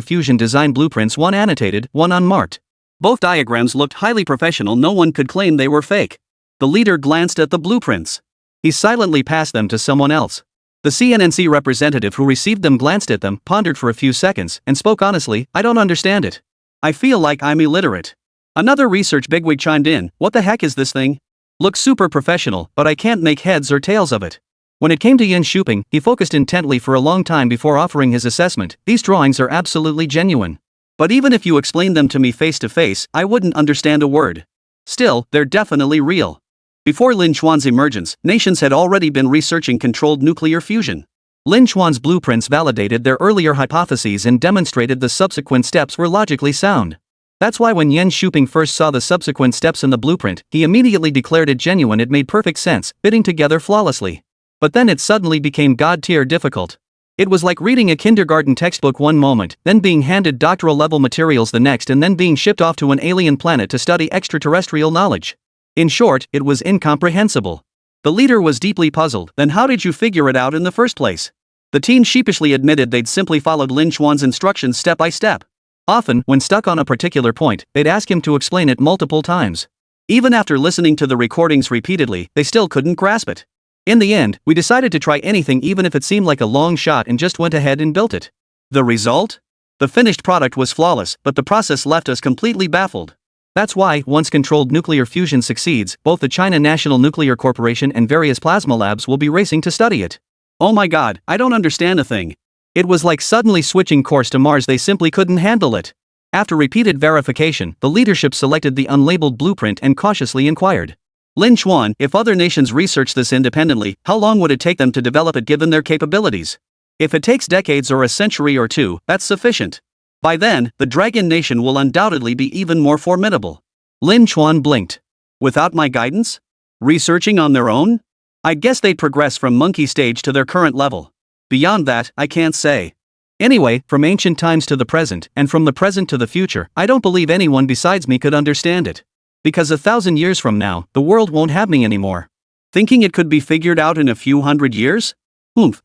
fusion design blueprints, one annotated, one unmarked. Both diagrams looked highly professional, no one could claim they were fake. The leader glanced at the blueprints. He silently passed them to someone else. The CNNC representative who received them glanced at them, pondered for a few seconds, and spoke honestly, I don't understand it. I feel like I'm illiterate. Another research bigwig chimed in, what the heck is this thing? Looks super professional, but I can't make heads or tails of it. When it came to Yan Shuping, he focused intently for a long time before offering his assessment. These drawings are absolutely genuine. But even if you explained them to me face to face, I wouldn't understand a word. Still, they're definitely real. Before Lin Chuan's emergence, nations had already been researching controlled nuclear fusion. Lin Chuan's blueprints validated their earlier hypotheses and demonstrated the subsequent steps were logically sound. That's why when Yen Shuping first saw the subsequent steps in the blueprint, he immediately declared it genuine. It made perfect sense, fitting together flawlessly. But then it suddenly became god-tier difficult. It was like reading a kindergarten textbook one moment, then being handed doctoral-level materials the next, and then being shipped off to an alien planet to study extraterrestrial knowledge. In short, it was incomprehensible. The leader was deeply puzzled. Then how did you figure it out in the first place? The team sheepishly admitted they'd simply followed Lin Chuan's instructions step by step. Often, when stuck on a particular point, they'd ask him to explain it multiple times. Even after listening to the recordings repeatedly, they still couldn't grasp it. In the end, we decided to try anything even if it seemed like a long shot and just went ahead and built it. The result? The finished product was flawless, but the process left us completely baffled. That's why, once controlled nuclear fusion succeeds, both the China National Nuclear Corporation and various plasma labs will be racing to study it. Oh my god, I don't understand a thing. It was like suddenly switching course to Mars. They simply couldn't handle it. After repeated verification, the leadership selected the unlabeled blueprint and cautiously inquired. Lin Chuan, if other nations research this independently, how long would it take them to develop it given their capabilities? If it takes decades or a century or two, that's sufficient. By then, the Dragon Nation will undoubtedly be even more formidable. Lin Chuan blinked. Without my guidance? Researching on their own? I guess they'd progress from monkey stage to their current level. Beyond that, I can't say. Anyway, from ancient times to the present, and from the present to the future, I don't believe anyone besides me could understand it. Because 1,000 years from now, the world won't have me anymore. Thinking it could be figured out in a few hundred years?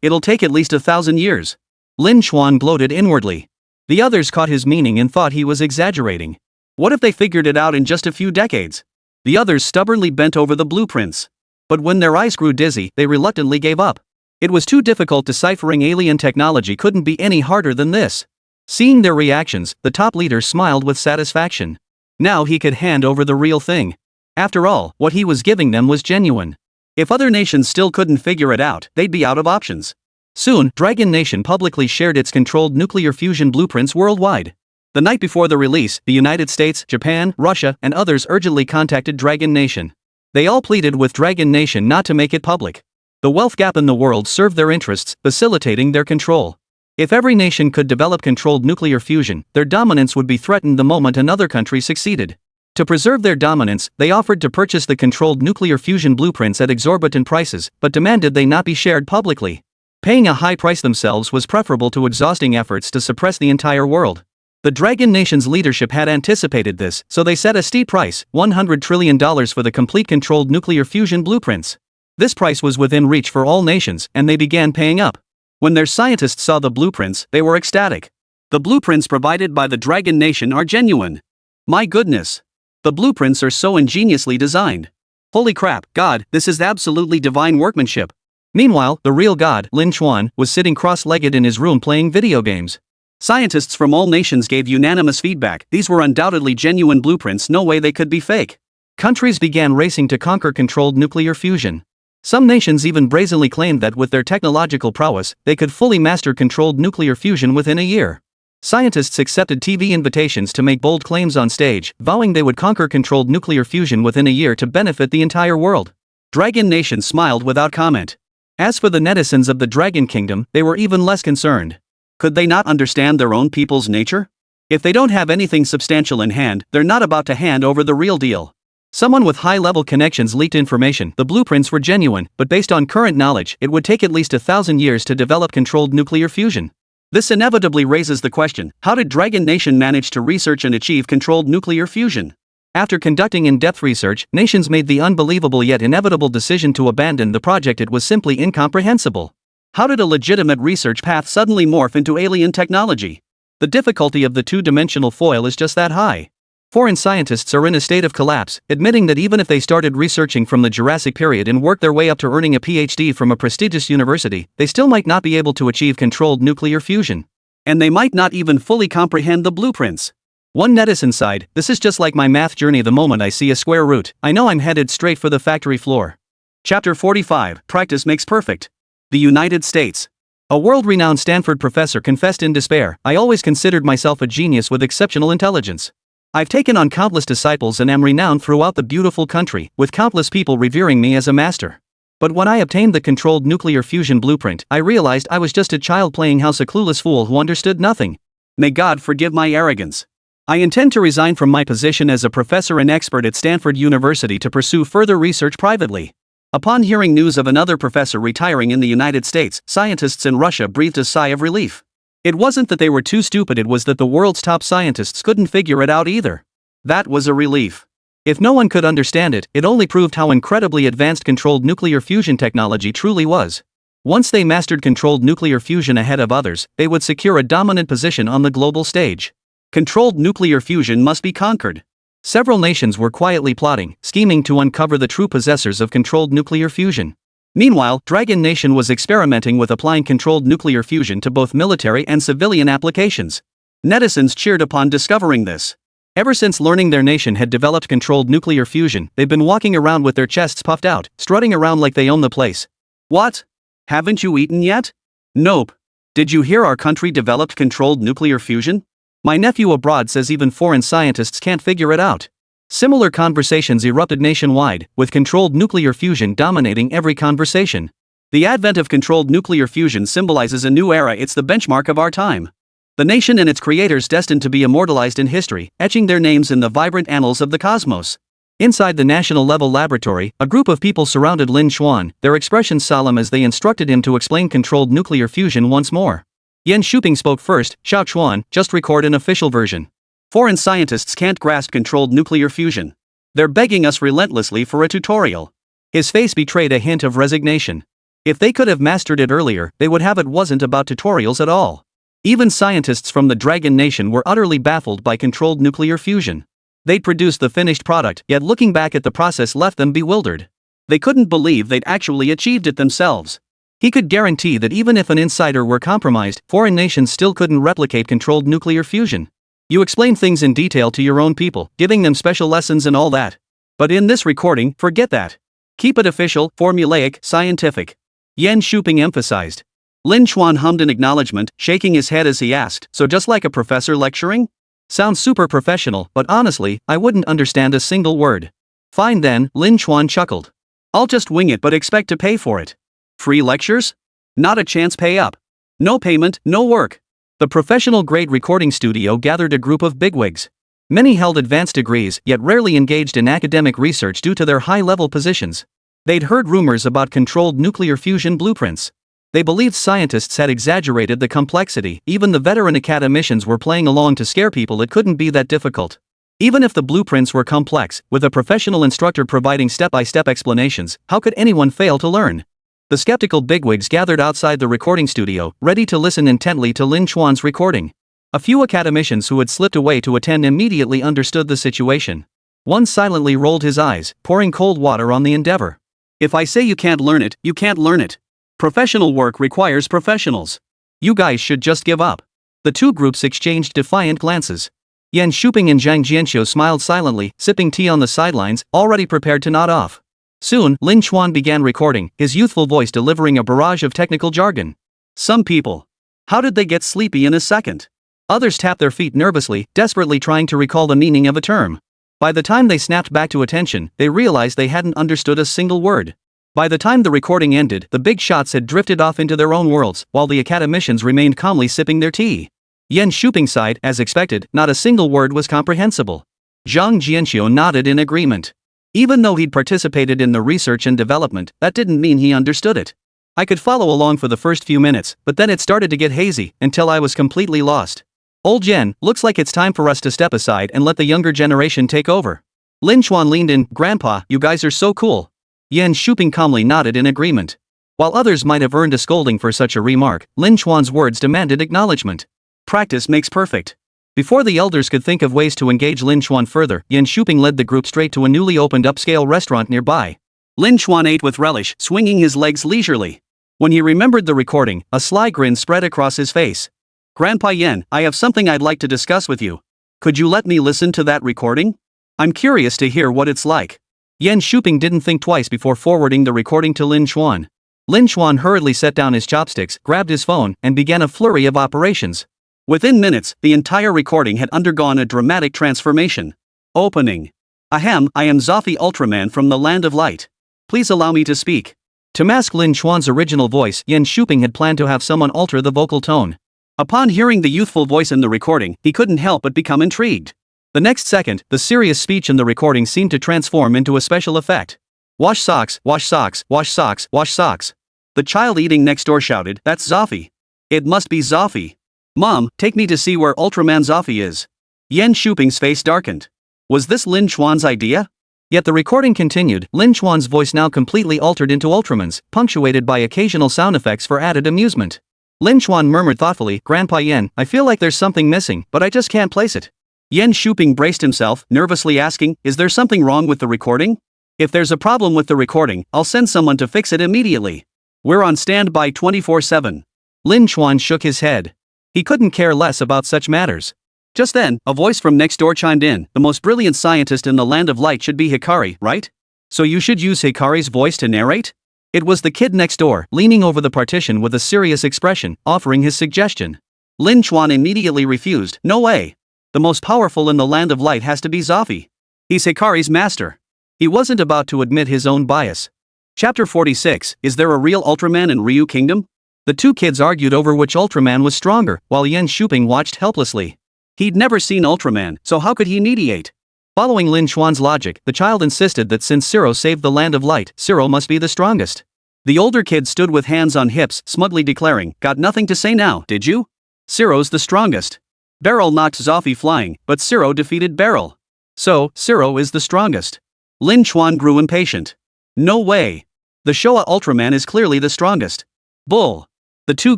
It'll take at least 1,000 years. Lin Chuan gloated inwardly. The others caught his meaning and thought he was exaggerating. What if they figured it out in just a few decades? The others stubbornly bent over the blueprints. But when their eyes grew dizzy, they reluctantly gave up. It was too difficult. Deciphering alien technology couldn't be any harder than this. Seeing their reactions, the top leader smiled with satisfaction. Now he could hand over the real thing. After all, what he was giving them was genuine. If other nations still couldn't figure it out, they'd be out of options. Soon, Dragon Nation publicly shared its controlled nuclear fusion blueprints worldwide. The night before the release, the United States, Japan, Russia, and others urgently contacted Dragon Nation. They all pleaded with Dragon Nation not to make it public. The wealth gap in the world served their interests, facilitating their control. If every nation could develop controlled nuclear fusion, their dominance would be threatened the moment another country succeeded. To preserve their dominance, they offered to purchase the controlled nuclear fusion blueprints at exorbitant prices, but demanded they not be shared publicly. Paying a high price themselves was preferable to exhausting efforts to suppress the entire world. The Dragon Nation's leadership had anticipated this, so they set a steep price, $100 trillion for the complete controlled nuclear fusion blueprints. This price was within reach for all nations, and they began paying up. When their scientists saw the blueprints, they were ecstatic. The blueprints provided by the Dragon Nation are genuine. My goodness. The blueprints are so ingeniously designed. Holy crap, God, this is absolutely divine workmanship. Meanwhile, the real god, Lin Chuan, was sitting cross-legged in his room playing video games. Scientists from all nations gave unanimous feedback. These were undoubtedly genuine blueprints. No way they could be fake. Countries began racing to conquer controlled nuclear fusion. Some nations even brazenly claimed that with their technological prowess, they could fully master controlled nuclear fusion within a year. Scientists accepted TV invitations to make bold claims on stage, vowing they would conquer controlled nuclear fusion within a year to benefit the entire world. Dragon Nation smiled without comment. As for the netizens of the Dragon Kingdom, they were even less concerned. Could they not understand their own people's nature? If they don't have anything substantial in hand, they're not about to hand over the real deal. Someone with high-level connections leaked information. The blueprints were genuine, but based on current knowledge, it would take at least 1,000 years to develop controlled nuclear fusion. This inevitably raises the question, how did Dragon Nation manage to research and achieve controlled nuclear fusion? After conducting in-depth research, nations made the unbelievable yet inevitable decision to abandon the project. It was simply incomprehensible. How did a legitimate research path suddenly morph into alien technology? The difficulty of the two-dimensional foil is just that high. Foreign scientists are in a state of collapse, admitting that even if they started researching from the Jurassic period and worked their way up to earning a PhD from a prestigious university, they still might not be able to achieve controlled nuclear fusion. And they might not even fully comprehend the blueprints. One netizen sighed, "This is just like my math journey. The moment I see a square root, I know I'm headed straight for the factory floor." Chapter 45, Practice Makes Perfect. The United States. A world-renowned Stanford professor confessed in despair, "I always considered myself a genius with exceptional intelligence. I've taken on countless disciples and am renowned throughout the beautiful country, with countless people revering me as a master. But when I obtained the controlled nuclear fusion blueprint, I realized I was just a child playing house, a clueless fool who understood nothing. May God forgive my arrogance. I intend to resign from my position as a professor and expert at Stanford University to pursue further research privately. Upon hearing news of another professor retiring in the United States, scientists in Russia breathed a sigh of relief. It wasn't that they were too stupid, it was that the world's top scientists couldn't figure it out either. That was a relief. If no one could understand it, it only proved how incredibly advanced controlled nuclear fusion technology truly was. Once they mastered controlled nuclear fusion ahead of others, they would secure a dominant position on the global stage. Controlled nuclear fusion must be conquered. Several nations were quietly plotting, scheming to uncover the true possessors of controlled nuclear fusion. Meanwhile, Dragon Nation was experimenting with applying controlled nuclear fusion to both military and civilian applications. Netizens cheered upon discovering this. Ever since learning their nation had developed controlled nuclear fusion, they've been walking around with their chests puffed out, strutting around like they own the place. What? Haven't you eaten yet? Nope. Did you hear our country developed controlled nuclear fusion? My nephew abroad says even foreign scientists can't figure it out. Similar conversations erupted nationwide, with controlled nuclear fusion dominating every conversation. The advent of controlled nuclear fusion symbolizes a new era. It's the benchmark of our time. The nation and its creators destined to be immortalized in history, etching their names in the vibrant annals of the cosmos. Inside the national-level laboratory, a group of people surrounded Lin Xuan, their expressions solemn as they instructed him to explain controlled nuclear fusion once more. Yan Shuping spoke first. Xiao Chuan, just record an official version. Foreign scientists can't grasp controlled nuclear fusion. They're begging us relentlessly for a tutorial. His face betrayed a hint of resignation. If they could have mastered it earlier, they would have. It wasn't about tutorials at all. Even scientists from the Dragon Nation were utterly baffled by controlled nuclear fusion. They'd produced the finished product, yet looking back at the process left them bewildered. They couldn't believe they'd actually achieved it themselves. He could guarantee that even if an insider were compromised, foreign nations still couldn't replicate controlled nuclear fusion. You explain things in detail to your own people, giving them special lessons and all that. But in this recording, forget that. Keep it official, formulaic, scientific. Yan Shuping emphasized. Lin Xuan hummed in acknowledgement, shaking his head as he asked, so just like a professor lecturing? Sounds super professional, but honestly, I wouldn't understand a single word. Fine then, Lin Xuan chuckled. I'll just wing it but expect to pay for it. Free lectures? Not a chance. Pay up. No payment, no work. The professional-grade recording studio gathered a group of bigwigs. Many held advanced degrees, yet rarely engaged in academic research due to their high-level positions. They'd heard rumors about controlled nuclear fusion blueprints. They believed scientists had exaggerated the complexity. Even the veteran academicians were playing along to scare people. It couldn't be that difficult. Even if the blueprints were complex, with a professional instructor providing step-by-step explanations, how could anyone fail to learn? The skeptical bigwigs gathered outside the recording studio, ready to listen intently to Lin Xuan's recording. A few academicians who had slipped away to attend immediately understood the situation. One silently rolled his eyes, pouring cold water on the endeavor. If I say you can't learn it, you can't learn it. Professional work requires professionals. You guys should just give up. The two groups exchanged defiant glances. Yan Shuping and Zhang Jianxiu smiled silently, sipping tea on the sidelines, already prepared to nod off. Soon, Lin Xuan began recording, his youthful voice delivering a barrage of technical jargon. Some people. How did they get sleepy in a second? Others tapped their feet nervously, desperately trying to recall the meaning of a term. By the time they snapped back to attention, they realized they hadn't understood a single word. By the time the recording ended, the big shots had drifted off into their own worlds, while the academicians remained calmly sipping their tea. Yan Shuping sighed. As expected, not a single word was comprehensible. Zhang Jianxiu nodded in agreement. Even though he'd participated in the research and development, that didn't mean he understood it. I could follow along for the first few minutes, but then it started to get hazy, until I was completely lost. Old Jen, looks like it's time for us to step aside and let the younger generation take over. Lin Xuan leaned in. Grandpa, you guys are so cool. Yan Shuping calmly nodded in agreement. While others might have earned a scolding for such a remark, Lin Xuan's words demanded acknowledgement. Practice makes perfect. Before the elders could think of ways to engage Lin Xuan further, Yan Shuping led the group straight to a newly opened upscale restaurant nearby. Lin Xuan ate with relish, swinging his legs leisurely. When he remembered the recording, a sly grin spread across his face. Grandpa Yan, I have something I'd like to discuss with you. Could you let me listen to that recording? I'm curious to hear what it's like. Yan Shuping didn't think twice before forwarding the recording to Lin Xuan. Lin Xuan hurriedly set down his chopsticks, grabbed his phone, and began a flurry of operations. Within minutes, the entire recording had undergone a dramatic transformation. Opening. Ahem, I am Zoffy Ultraman from the Land of Light. Please allow me to speak. To mask Lin Chuan's original voice, Yan Shuping had planned to have someone alter the vocal tone. Upon hearing the youthful voice in the recording, he couldn't help but become intrigued. The next second, the serious speech in the recording seemed to transform into a special effect. Wash socks, wash socks, wash socks, wash socks. The child eating next door shouted, That's Zoffy. It must be Zoffy. Mom, take me to see where Ultraman Zoffy is. Yan Shuping's face darkened. Was this Lin Chuan's idea? Yet the recording continued, Lin Chuan's voice now completely altered into Ultraman's, punctuated by occasional sound effects for added amusement. Lin Chuan murmured thoughtfully, Grandpa Yan, I feel like there's something missing, but I just can't place it. Yan Shuping braced himself, nervously asking, Is there something wrong with the recording? If there's a problem with the recording, I'll send someone to fix it immediately. We're on standby 24/7. Lin Chuan shook his head. He couldn't care less about such matters. Just then, a voice from next door chimed in, The most brilliant scientist in the Land of Light should be Hikari, right? So you should use Hikari's voice to narrate? It was the kid next door, leaning over the partition with a serious expression, offering his suggestion. Lin Chuan immediately refused, No way. The most powerful in the Land of Light has to be Zoffy. He's Hikari's master. He wasn't about to admit his own bias. Chapter 46, Is there a real Ultraman in Ryu Kingdom? The two kids argued over which Ultraman was stronger, while Yan Shuping watched helplessly. He'd never seen Ultraman, so how could he mediate? Following Lin Chuan's logic, the child insisted that since Zero saved the Land of Light, Zero must be the strongest. The older kid stood with hands on hips, smugly declaring, Got nothing to say now, did you? Zero's the strongest. Beryl knocked Zoffy flying, but Zero defeated Beryl. So, Zero is the strongest. Lin Chuan grew impatient. No way. The Showa Ultraman is clearly the strongest. Bull. The two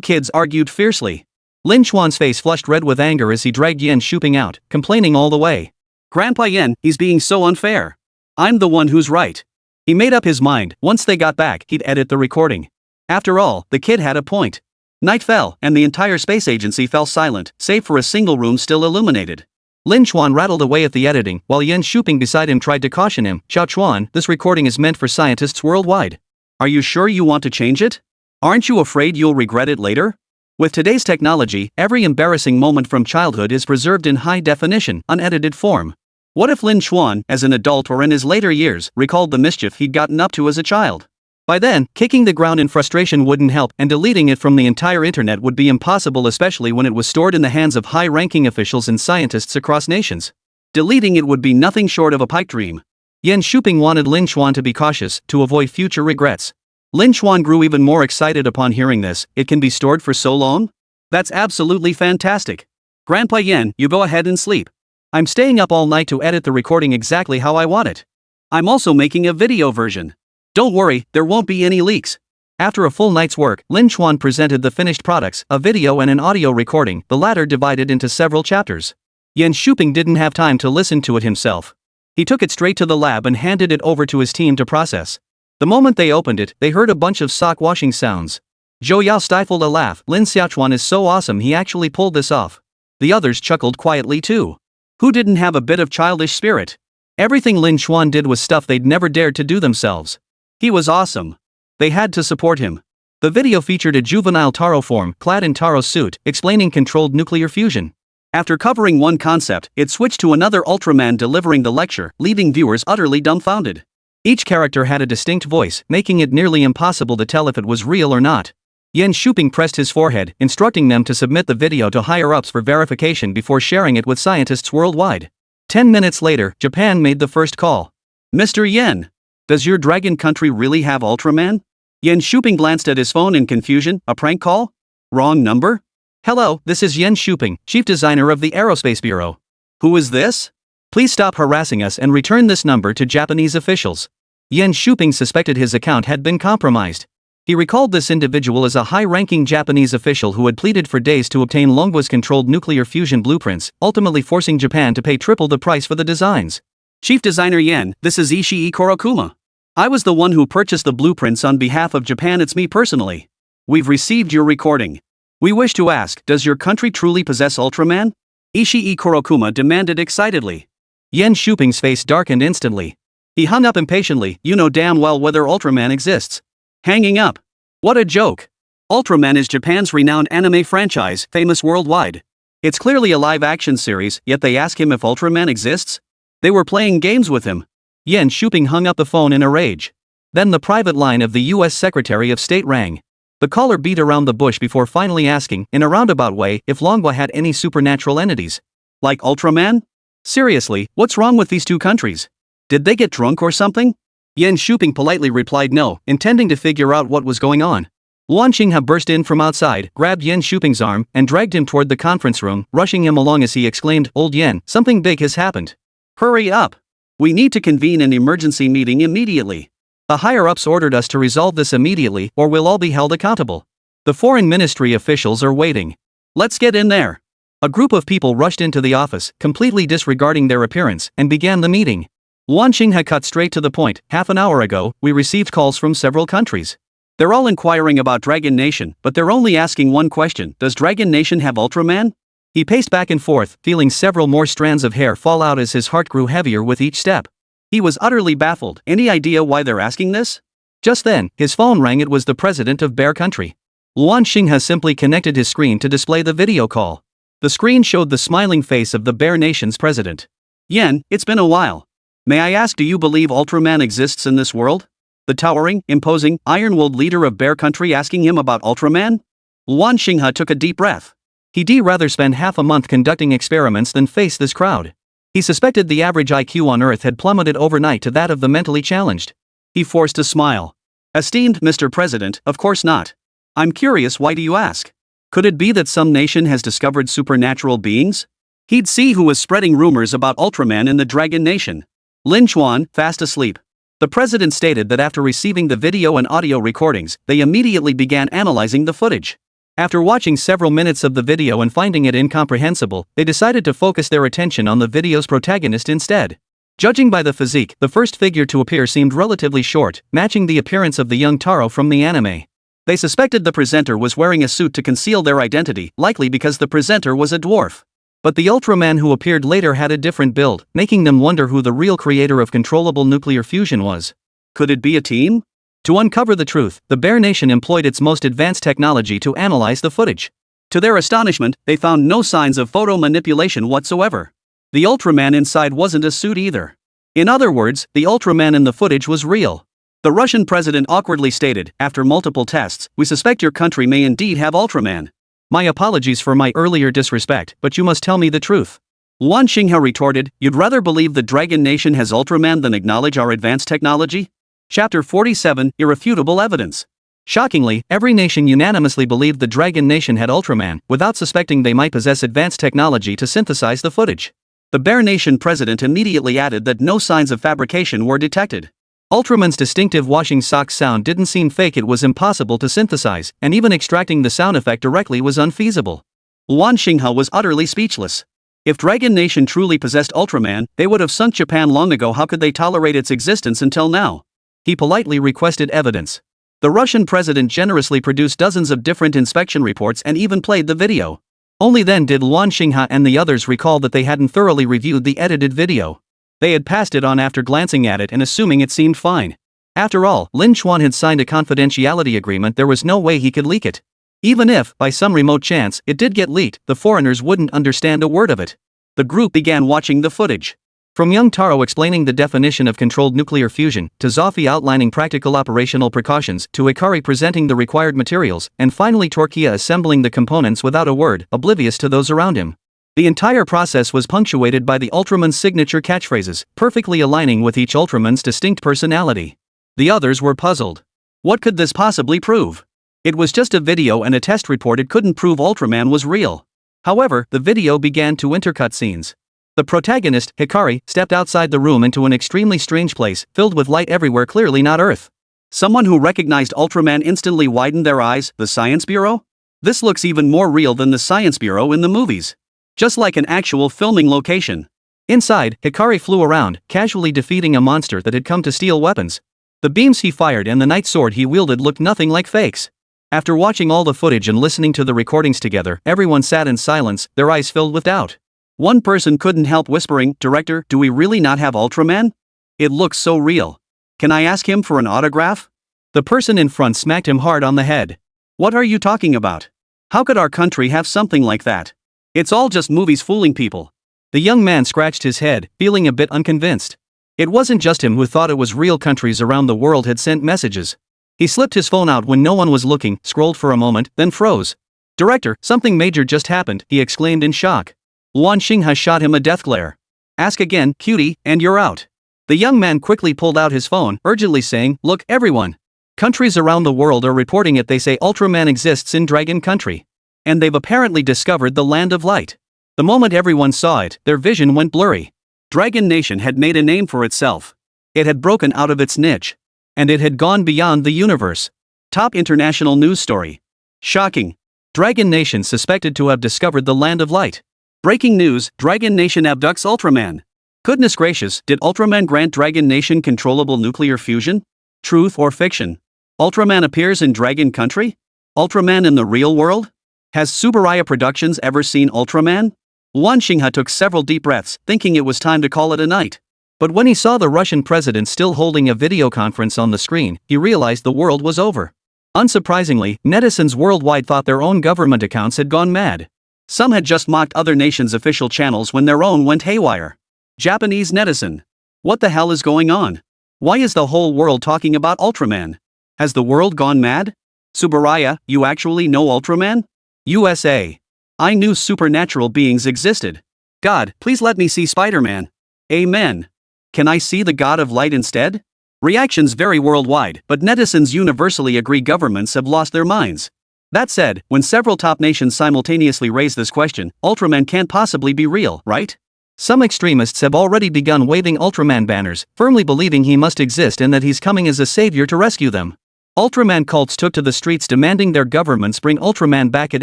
kids argued fiercely. Lin Chuan's face flushed red with anger as he dragged Yan Shuping out, complaining all the way. Grandpa Yan, he's being so unfair. I'm the one who's right. He made up his mind, once they got back, he'd edit the recording. After all, the kid had a point. Night fell, and the entire space agency fell silent, save for a single room still illuminated. Lin Chuan rattled away at the editing, while Yan Shuping beside him tried to caution him, Xiao Chuan, this recording is meant for scientists worldwide. Are you sure you want to change it? Aren't you afraid you'll regret it later? With today's technology, every embarrassing moment from childhood is preserved in high definition, unedited form. What if Lin Chuan, as an adult or in his later years, recalled the mischief he'd gotten up to as a child? By then, kicking the ground in frustration wouldn't help, and deleting it from the entire internet would be impossible, especially when it was stored in the hands of high-ranking officials and scientists across nations. Deleting it would be nothing short of a pipe dream. Yan Shuping wanted Lin Chuan to be cautious, to avoid future regrets. Lin Chuan grew even more excited upon hearing this. It can be stored for so long? That's absolutely fantastic. Grandpa Yan, you go ahead and sleep. I'm staying up all night to edit the recording exactly how I want it. I'm also making a video version. Don't worry, there won't be any leaks. After a full night's work, Lin Chuan presented the finished products, a video and an audio recording, the latter divided into several chapters. Yan Shuping didn't have time to listen to it himself. He took it straight to the lab and handed it over to his team to process. The moment they opened it, they heard a bunch of sock washing sounds. Zhou Yao stifled a laugh. Lin Xiaochuan is so awesome, he actually pulled this off. The others chuckled quietly too. Who didn't have a bit of childish spirit? Everything Lin Chuan did was stuff they'd never dared to do themselves. He was awesome. They had to support him. The video featured a juvenile Taro form, clad in Taro's suit, explaining controlled nuclear fusion. After covering one concept, it switched to another Ultraman delivering the lecture, leaving viewers utterly dumbfounded. Each character had a distinct voice, making it nearly impossible to tell if it was real or not. Yan Shuping pressed his forehead, instructing them to submit the video to higher-ups for verification before sharing it with scientists worldwide. 10 minutes later, Japan made the first call. Mr. Yan, does your dragon country really have Ultraman? Yan Shuping glanced at his phone in confusion. A prank call? Wrong number? Hello, this is Yan Shuping, chief designer of the Aerospace Bureau. Who is this? Please stop harassing us and return this number to Japanese officials. Yan Shuping suspected his account had been compromised. He recalled this individual as a high-ranking Japanese official who had pleaded for days to obtain Longwa's controlled nuclear fusion blueprints, ultimately forcing Japan to pay triple the price for the designs. Chief Designer Yan, this is Ishii Kurokuma. I was the one who purchased the blueprints on behalf of Japan. It's me personally. We've received your recording. We wish to ask, does your country truly possess Ultraman? Ishii Kurokuma demanded excitedly. Yan Shuping's face darkened instantly. He hung up impatiently. You know damn well whether Ultraman exists. Hanging up. What a joke. Ultraman is Japan's renowned anime franchise, famous worldwide. It's clearly a live-action series, yet they ask him if Ultraman exists? They were playing games with him. Yan Shuping hung up the phone in a rage. Then the private line of the U.S. Secretary of State rang. The caller beat around the bush before finally asking, in a roundabout way, if Longhua had any supernatural entities. Like Ultraman? Seriously, what's wrong with these two countries? Did they get drunk or something? Yan Shuping politely replied no, intending to figure out what was going on. Luan Xinghe burst in from outside, grabbed Yan Shuping's arm, and dragged him toward the conference room, rushing him along as he exclaimed, "Old Yan, something big has happened. Hurry up! We need to convene an emergency meeting immediately. The higher-ups ordered us to resolve this immediately, or we'll all be held accountable. The foreign ministry officials are waiting. Let's get in there." A group of people rushed into the office, completely disregarding their appearance, and began the meeting. Luan Xinghe cut straight to the point. "Half an hour ago, we received calls from several countries. They're all inquiring about Dragon Nation, but they're only asking one question: does Dragon Nation have Ultraman?" He paced back and forth, feeling several more strands of hair fall out as his heart grew heavier with each step. He was utterly baffled. Any idea why they're asking this? Just then, his phone rang. It was the president of Bear Country. Luan Xinghe simply connected his screen to display the video call. The screen showed the smiling face of the Bear Nation's president. "Yan, it's been a while. May I ask, do you believe Ultraman exists in this world?" The towering, imposing, iron-willed leader of Bear Country asking him about Ultraman? Luan Xinghe took a deep breath. He'd rather spend half a month conducting experiments than face this crowd. He suspected the average IQ on Earth had plummeted overnight to that of the mentally challenged. He forced a smile. "Esteemed Mr. President, of course not. I'm curious, why do you ask? Could it be that some nation has discovered supernatural beings?" He'd see who was spreading rumors about Ultraman in the Dragon Nation. Lin Chuan, fast asleep. The president stated that after receiving the video and audio recordings, they immediately began analyzing the footage. After watching several minutes of the video and finding it incomprehensible, they decided to focus their attention on the video's protagonist instead. Judging by the physique, the first figure to appear seemed relatively short, matching the appearance of the young Taro from the anime. They suspected the presenter was wearing a suit to conceal their identity, likely because the presenter was a dwarf. But the Ultraman who appeared later had a different build, making them wonder who the real creator of controllable nuclear fusion was. Could it be a team? To uncover the truth, the Bear Nation employed its most advanced technology to analyze the footage. To their astonishment, they found no signs of photo manipulation whatsoever. The Ultraman inside wasn't a suit either. In other words, the Ultraman in the footage was real. The Russian president awkwardly stated, "After multiple tests, we suspect your country may indeed have Ultraman. My apologies for my earlier disrespect, but you must tell me the truth." Luan Xinghe retorted, "You'd rather believe the Dragon Nation has Ultraman than acknowledge our advanced technology?" Chapter 47, Irrefutable Evidence. Shockingly, every nation unanimously believed the Dragon Nation had Ultraman, without suspecting they might possess advanced technology to synthesize the footage. The Bear Nation president immediately added that no signs of fabrication were detected. Ultraman's distinctive washing socks sound didn't seem fake. It was impossible to synthesize, and even extracting the sound effect directly was unfeasible. Luan Xinghe was utterly speechless. If Dragon Nation truly possessed Ultraman, they would have sunk Japan long ago. How could they tolerate its existence until now? He politely requested evidence. The Russian president generously produced dozens of different inspection reports and even played the video. Only then did Luan Xinghe and the others recall that they hadn't thoroughly reviewed the edited video. They had passed it on after glancing at it and assuming it seemed fine. After all, Lin Chuan had signed a confidentiality agreement. There was no way he could leak it. Even if, by some remote chance, it did get leaked, the foreigners wouldn't understand a word of it. The group began watching the footage. From young Taro explaining the definition of controlled nuclear fusion, to Zoffy outlining practical operational precautions, to Ikari presenting the required materials, and finally Torquia assembling the components without a word, oblivious to those around him. The entire process was punctuated by the Ultraman's signature catchphrases, perfectly aligning with each Ultraman's distinct personality. The others were puzzled. What could this possibly prove? It was just a video and a test report. It couldn't prove Ultraman was real. However, the video began to intercut scenes. The protagonist, Hikari, stepped outside the room into an extremely strange place, filled with light everywhere, clearly not Earth. Someone who recognized Ultraman instantly widened their eyes. The Science Bureau? This looks even more real than the Science Bureau in the movies. Just like an actual filming location. Inside, Hikari flew around, casually defeating a monster that had come to steal weapons. The beams he fired and the night sword he wielded looked nothing like fakes. After watching all the footage and listening to the recordings together, everyone sat in silence, their eyes filled with doubt. One person couldn't help whispering, "Director, do we really not have Ultraman? It looks so real. Can I ask him for an autograph?" The person in front smacked him hard on the head. "What are you talking about? How could our country have something like that? It's all just movies fooling people. The young man scratched his head, feeling a bit unconvinced. It wasn't just him who thought it was real. Countries around the world had sent messages. He slipped his phone out when no one was looking, scrolled for a moment, then froze. "Director, something major just happened," he exclaimed in shock. Wan Xinghe shot him a death glare. "Ask again, cutie, and you're out." The young man quickly pulled out his phone, urgently saying, "Look, everyone. Countries around the world are reporting it. They say Ultraman exists in Dragon Country. And they've apparently discovered the Land of Light." The moment everyone saw it, their vision went blurry. Dragon Nation had made a name for itself. It had broken out of its niche. And it had gone beyond the universe. Top international news story. Shocking. Dragon Nation suspected to have discovered the Land of Light. Breaking news, Dragon Nation abducts Ultraman. Goodness gracious, did Ultraman grant Dragon Nation controllable nuclear fusion? Truth or fiction? Ultraman appears in Dragon Country? Ultraman in the real world? Has Subaraya Productions ever seen Ultraman? Wan Xinghe took several deep breaths, thinking it was time to call it a night. But when he saw the Russian president still holding a video conference on the screen, he realized the world was over. Unsurprisingly, netizens worldwide thought their own government accounts had gone mad. Some had just mocked other nations' official channels when their own went haywire. Japanese netizen. What the hell is going on? Why is the whole world talking about Ultraman? Has the world gone mad? Subaraya, you actually know Ultraman? USA. I knew supernatural beings existed. God, please let me see Spider-Man. Amen. Can I see the God of Light instead? Reactions vary worldwide, but netizens universally agree governments have lost their minds. That said, when several top nations simultaneously raise this question, Ultraman can't possibly be real, right? Some extremists have already begun waving Ultraman banners, firmly believing he must exist and that he's coming as a savior to rescue them. Ultraman cults took to the streets demanding their governments bring Ultraman back at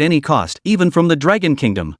any cost, even from the Dragon Kingdom.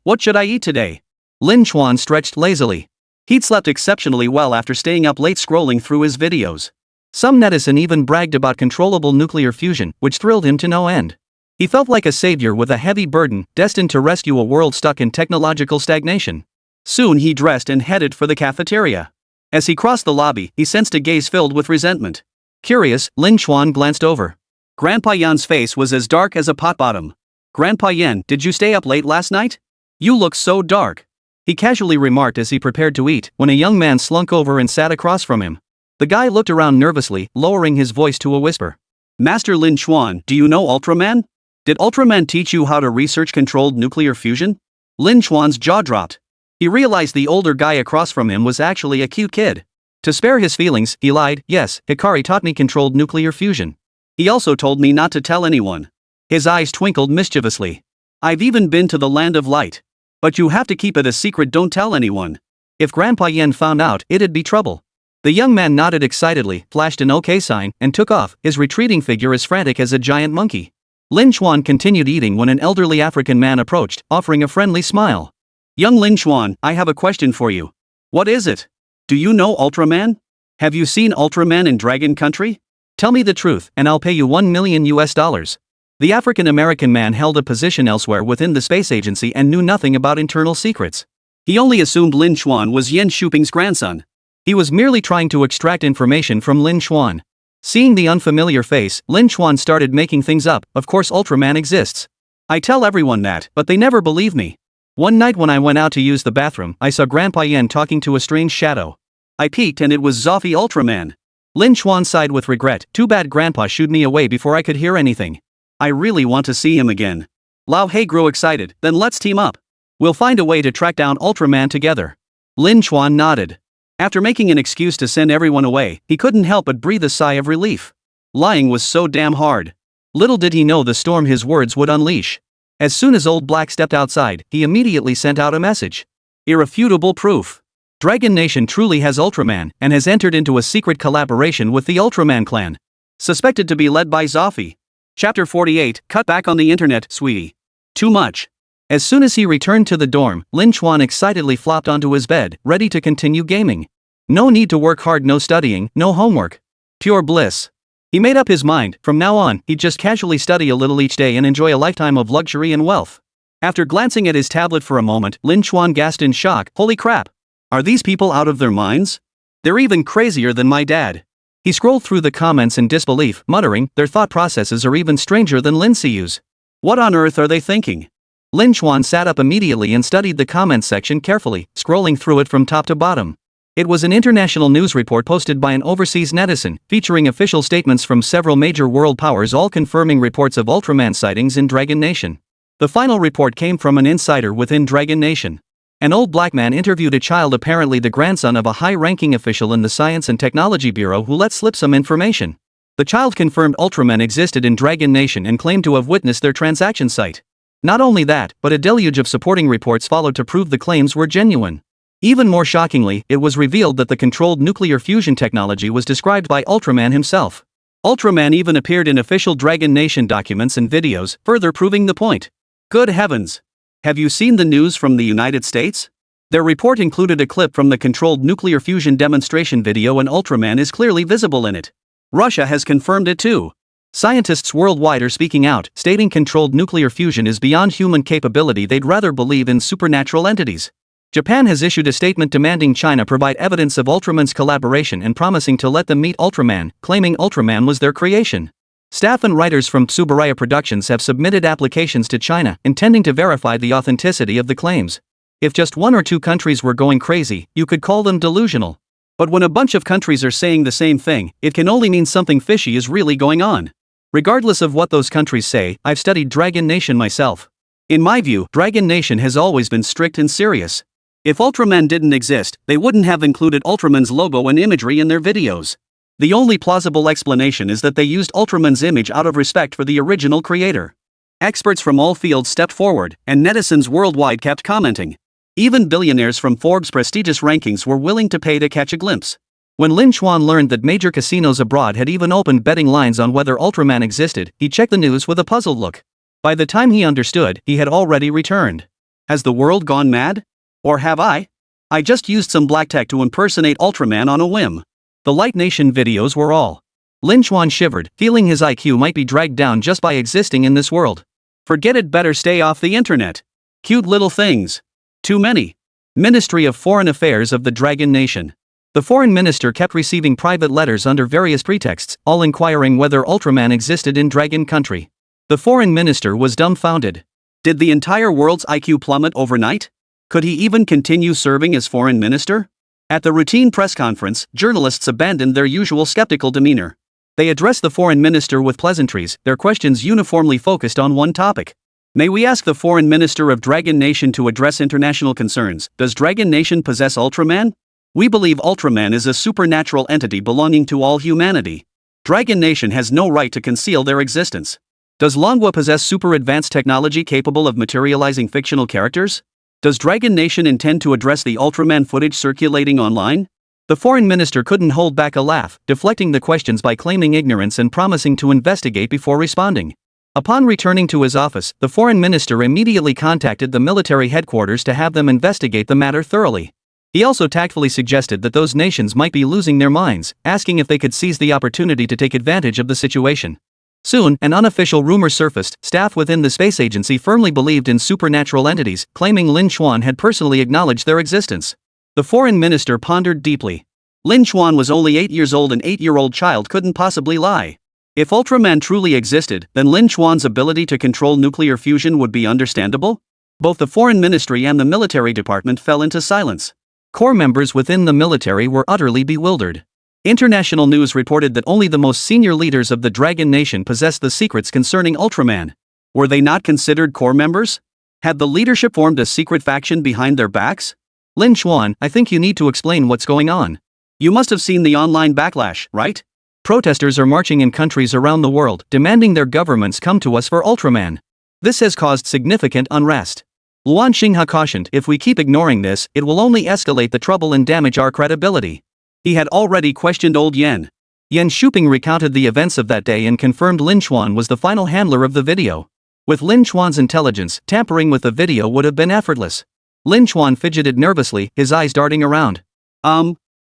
What should I eat today? Lin Chuan stretched lazily. He'd slept exceptionally well after staying up late scrolling through his videos. Some netizen even bragged about controllable nuclear fusion, which thrilled him to no end. He felt like a savior with a heavy burden, destined to rescue a world stuck in technological stagnation. Soon he dressed and headed for the cafeteria. As he crossed the lobby, he sensed a gaze filled with resentment. Curious, Lin Chuan glanced over. Grandpa Yan's face was as dark as a pot bottom. "Grandpa Yan, did you stay up late last night? You look so dark," he casually remarked as he prepared to eat, when a young man slunk over and sat across from him. The guy looked around nervously, lowering his voice to a whisper. "Master Lin Chuan, do you know Ultraman? Did Ultraman teach you how to research controlled nuclear fusion?" Lin Chuan's jaw dropped. He realized the older guy across from him was actually a cute kid. To spare his feelings, he lied, "Yes, Hikari taught me controlled nuclear fusion. He also told me not to tell anyone." His eyes twinkled mischievously. "I've even been to the Land of Light. But you have to keep it a secret, don't tell anyone. If Grandpa Yan found out, it'd be trouble." The young man nodded excitedly, flashed an OK sign, and took off, his retreating figure as frantic as a giant monkey. Lin Chuan continued eating when an elderly African man approached, offering a friendly smile. "Young Lin Chuan, I have a question for you." "What is it? Do you know Ultraman? Have you seen Ultraman in Dragon Country? Tell me the truth, and I'll pay you $1 million. The African-American man held a position elsewhere within the space agency and knew nothing about internal secrets. He only assumed Lin Chuan was Yan Shuping's grandson. He was merely trying to extract information from Lin Chuan. Seeing the unfamiliar face, Lin Chuan started making things up. "Of course Ultraman exists. I tell everyone that, but they never believe me. One night when I went out to use the bathroom, I saw Grandpa Yan talking to a strange shadow. I peeked and it was Zoffy Ultraman." Lin Chuan sighed with regret. "Too bad Grandpa shooed me away before I could hear anything. I really want to see him again." Lao He grew excited. "Then let's team up. We'll find a way to track down Ultraman together." Lin Chuan nodded. After making an excuse to send everyone away, he couldn't help but breathe a sigh of relief. Lying was so damn hard. Little did he know the storm his words would unleash. As soon as Old Black stepped outside, he immediately sent out a message. Irrefutable proof. Dragon Nation truly has Ultraman, and has entered into a secret collaboration with the Ultraman clan. Suspected to be led by Zoffy. Chapter 48, Cut back on the internet, sweetie. Too much. As soon as he returned to the dorm, Lin Chuan excitedly flopped onto his bed, ready to continue gaming. No need to work hard, no studying, no homework. Pure bliss. He made up his mind, from now on, he'd just casually study a little each day and enjoy a lifetime of luxury and wealth. After glancing at his tablet for a moment, Lin Chuan gasped in shock. "Holy crap! Are these people out of their minds? They're even crazier than my dad." He scrolled through the comments in disbelief, muttering, "Their thought processes are even stranger than Lin Siyu's. What on earth are they thinking? Lin Chuan sat up immediately and studied the comments section carefully, scrolling through it from top to bottom. It was an international news report posted by an overseas netizen, featuring official statements from several major world powers, all confirming reports of Ultraman sightings in Dragon Nation. The final report came from an insider within Dragon Nation. An old black man interviewed a child, apparently the grandson of a high-ranking official in the Science and Technology Bureau, who let slip some information. The child confirmed Ultramen existed in Dragon Nation and claimed to have witnessed their transaction site. Not only that, but a deluge of supporting reports followed to prove the claims were genuine. Even more shockingly, it was revealed that the controlled nuclear fusion technology was described by Ultraman himself. Ultraman even appeared in official Dragon Nation documents and videos, further proving the point. Good heavens! Have you seen the news from the United States? Their report included a clip from the controlled nuclear fusion demonstration video, and Ultraman is clearly visible in it. Russia has confirmed it too. Scientists worldwide are speaking out, stating controlled nuclear fusion is beyond human capability. They'd rather believe in supernatural entities. Japan has issued a statement demanding China provide evidence of Ultraman's collaboration and promising to let them meet Ultraman, claiming Ultraman was their creation. Staff and writers from Tsuburaya Productions have submitted applications to China, intending to verify the authenticity of the claims. If just one or two countries were going crazy, you could call them delusional. But when a bunch of countries are saying the same thing, it can only mean something fishy is really going on. Regardless of what those countries say, I've studied Dragon Nation myself. In my view, Dragon Nation has always been strict and serious. If Ultraman didn't exist, they wouldn't have included Ultraman's logo and imagery in their videos. The only plausible explanation is that they used Ultraman's image out of respect for the original creator. Experts from all fields stepped forward, and netizens worldwide kept commenting. Even billionaires from Forbes' prestigious rankings were willing to pay to catch a glimpse. When Lin Chuan learned that major casinos abroad had even opened betting lines on whether Ultraman existed, he checked the news with a puzzled look. By the time he understood, he had already returned. Has the world gone mad? Or have I? I just used some black tech to impersonate Ultraman on a whim. The Light Nation videos were all. Lin Chuan shivered, feeling his IQ might be dragged down just by existing in this world. Forget it, better stay off the internet. Cute little things. Too many. Ministry of Foreign Affairs of the Dragon Nation. The foreign minister kept receiving private letters under various pretexts, all inquiring whether Ultraman existed in Dragon Country. The foreign minister was dumbfounded. Did the entire world's IQ plummet overnight? Could he even continue serving as foreign minister? At the routine press conference, journalists abandoned their usual skeptical demeanor. They addressed the foreign minister with pleasantries, their questions uniformly focused on one topic. May we ask the foreign minister of Dragon Nation to address international concerns? Does Dragon Nation possess Ultraman? We believe Ultraman is a supernatural entity belonging to all humanity. Dragon Nation has no right to conceal their existence. Does Longwa possess super advanced technology capable of materializing fictional characters? Does Dragon Nation intend to address the Ultraman footage circulating online? The foreign minister couldn't hold back a laugh, deflecting the questions by claiming ignorance and promising to investigate before responding. Upon returning to his office, the foreign minister immediately contacted the military headquarters to have them investigate the matter thoroughly. He also tactfully suggested that those nations might be losing their minds, asking if they could seize the opportunity to take advantage of the situation. Soon, an unofficial rumor surfaced. Staff within the space agency firmly believed in supernatural entities, claiming Lin Chuan had personally acknowledged their existence. The foreign minister pondered deeply. Lin Chuan was only 8 years old. An 8-year-old child couldn't possibly lie. If Ultraman truly existed, then Lin Chuan's ability to control nuclear fusion would be understandable? Both the foreign ministry and the military department fell into silence. Core members within the military were utterly bewildered. International news reported that only the most senior leaders of the Dragon Nation possessed the secrets concerning Ultraman. Were they not considered core members? Had the leadership formed a secret faction behind their backs? Lin Chuan, I think you need to explain what's going on. You must have seen the online backlash, right? Protesters are marching in countries around the world, demanding their governments come to us for Ultraman. This has caused significant unrest. Luan Xinghe cautioned, if we keep ignoring this, it will only escalate the trouble and damage our credibility. He had already questioned old Yan. Yan Shuping recounted the events of that day and confirmed Lin Chuan was the final handler of the video. With Lin Chuan's intelligence, tampering with the video would have been effortless. Lin Chuan fidgeted nervously, his eyes darting around.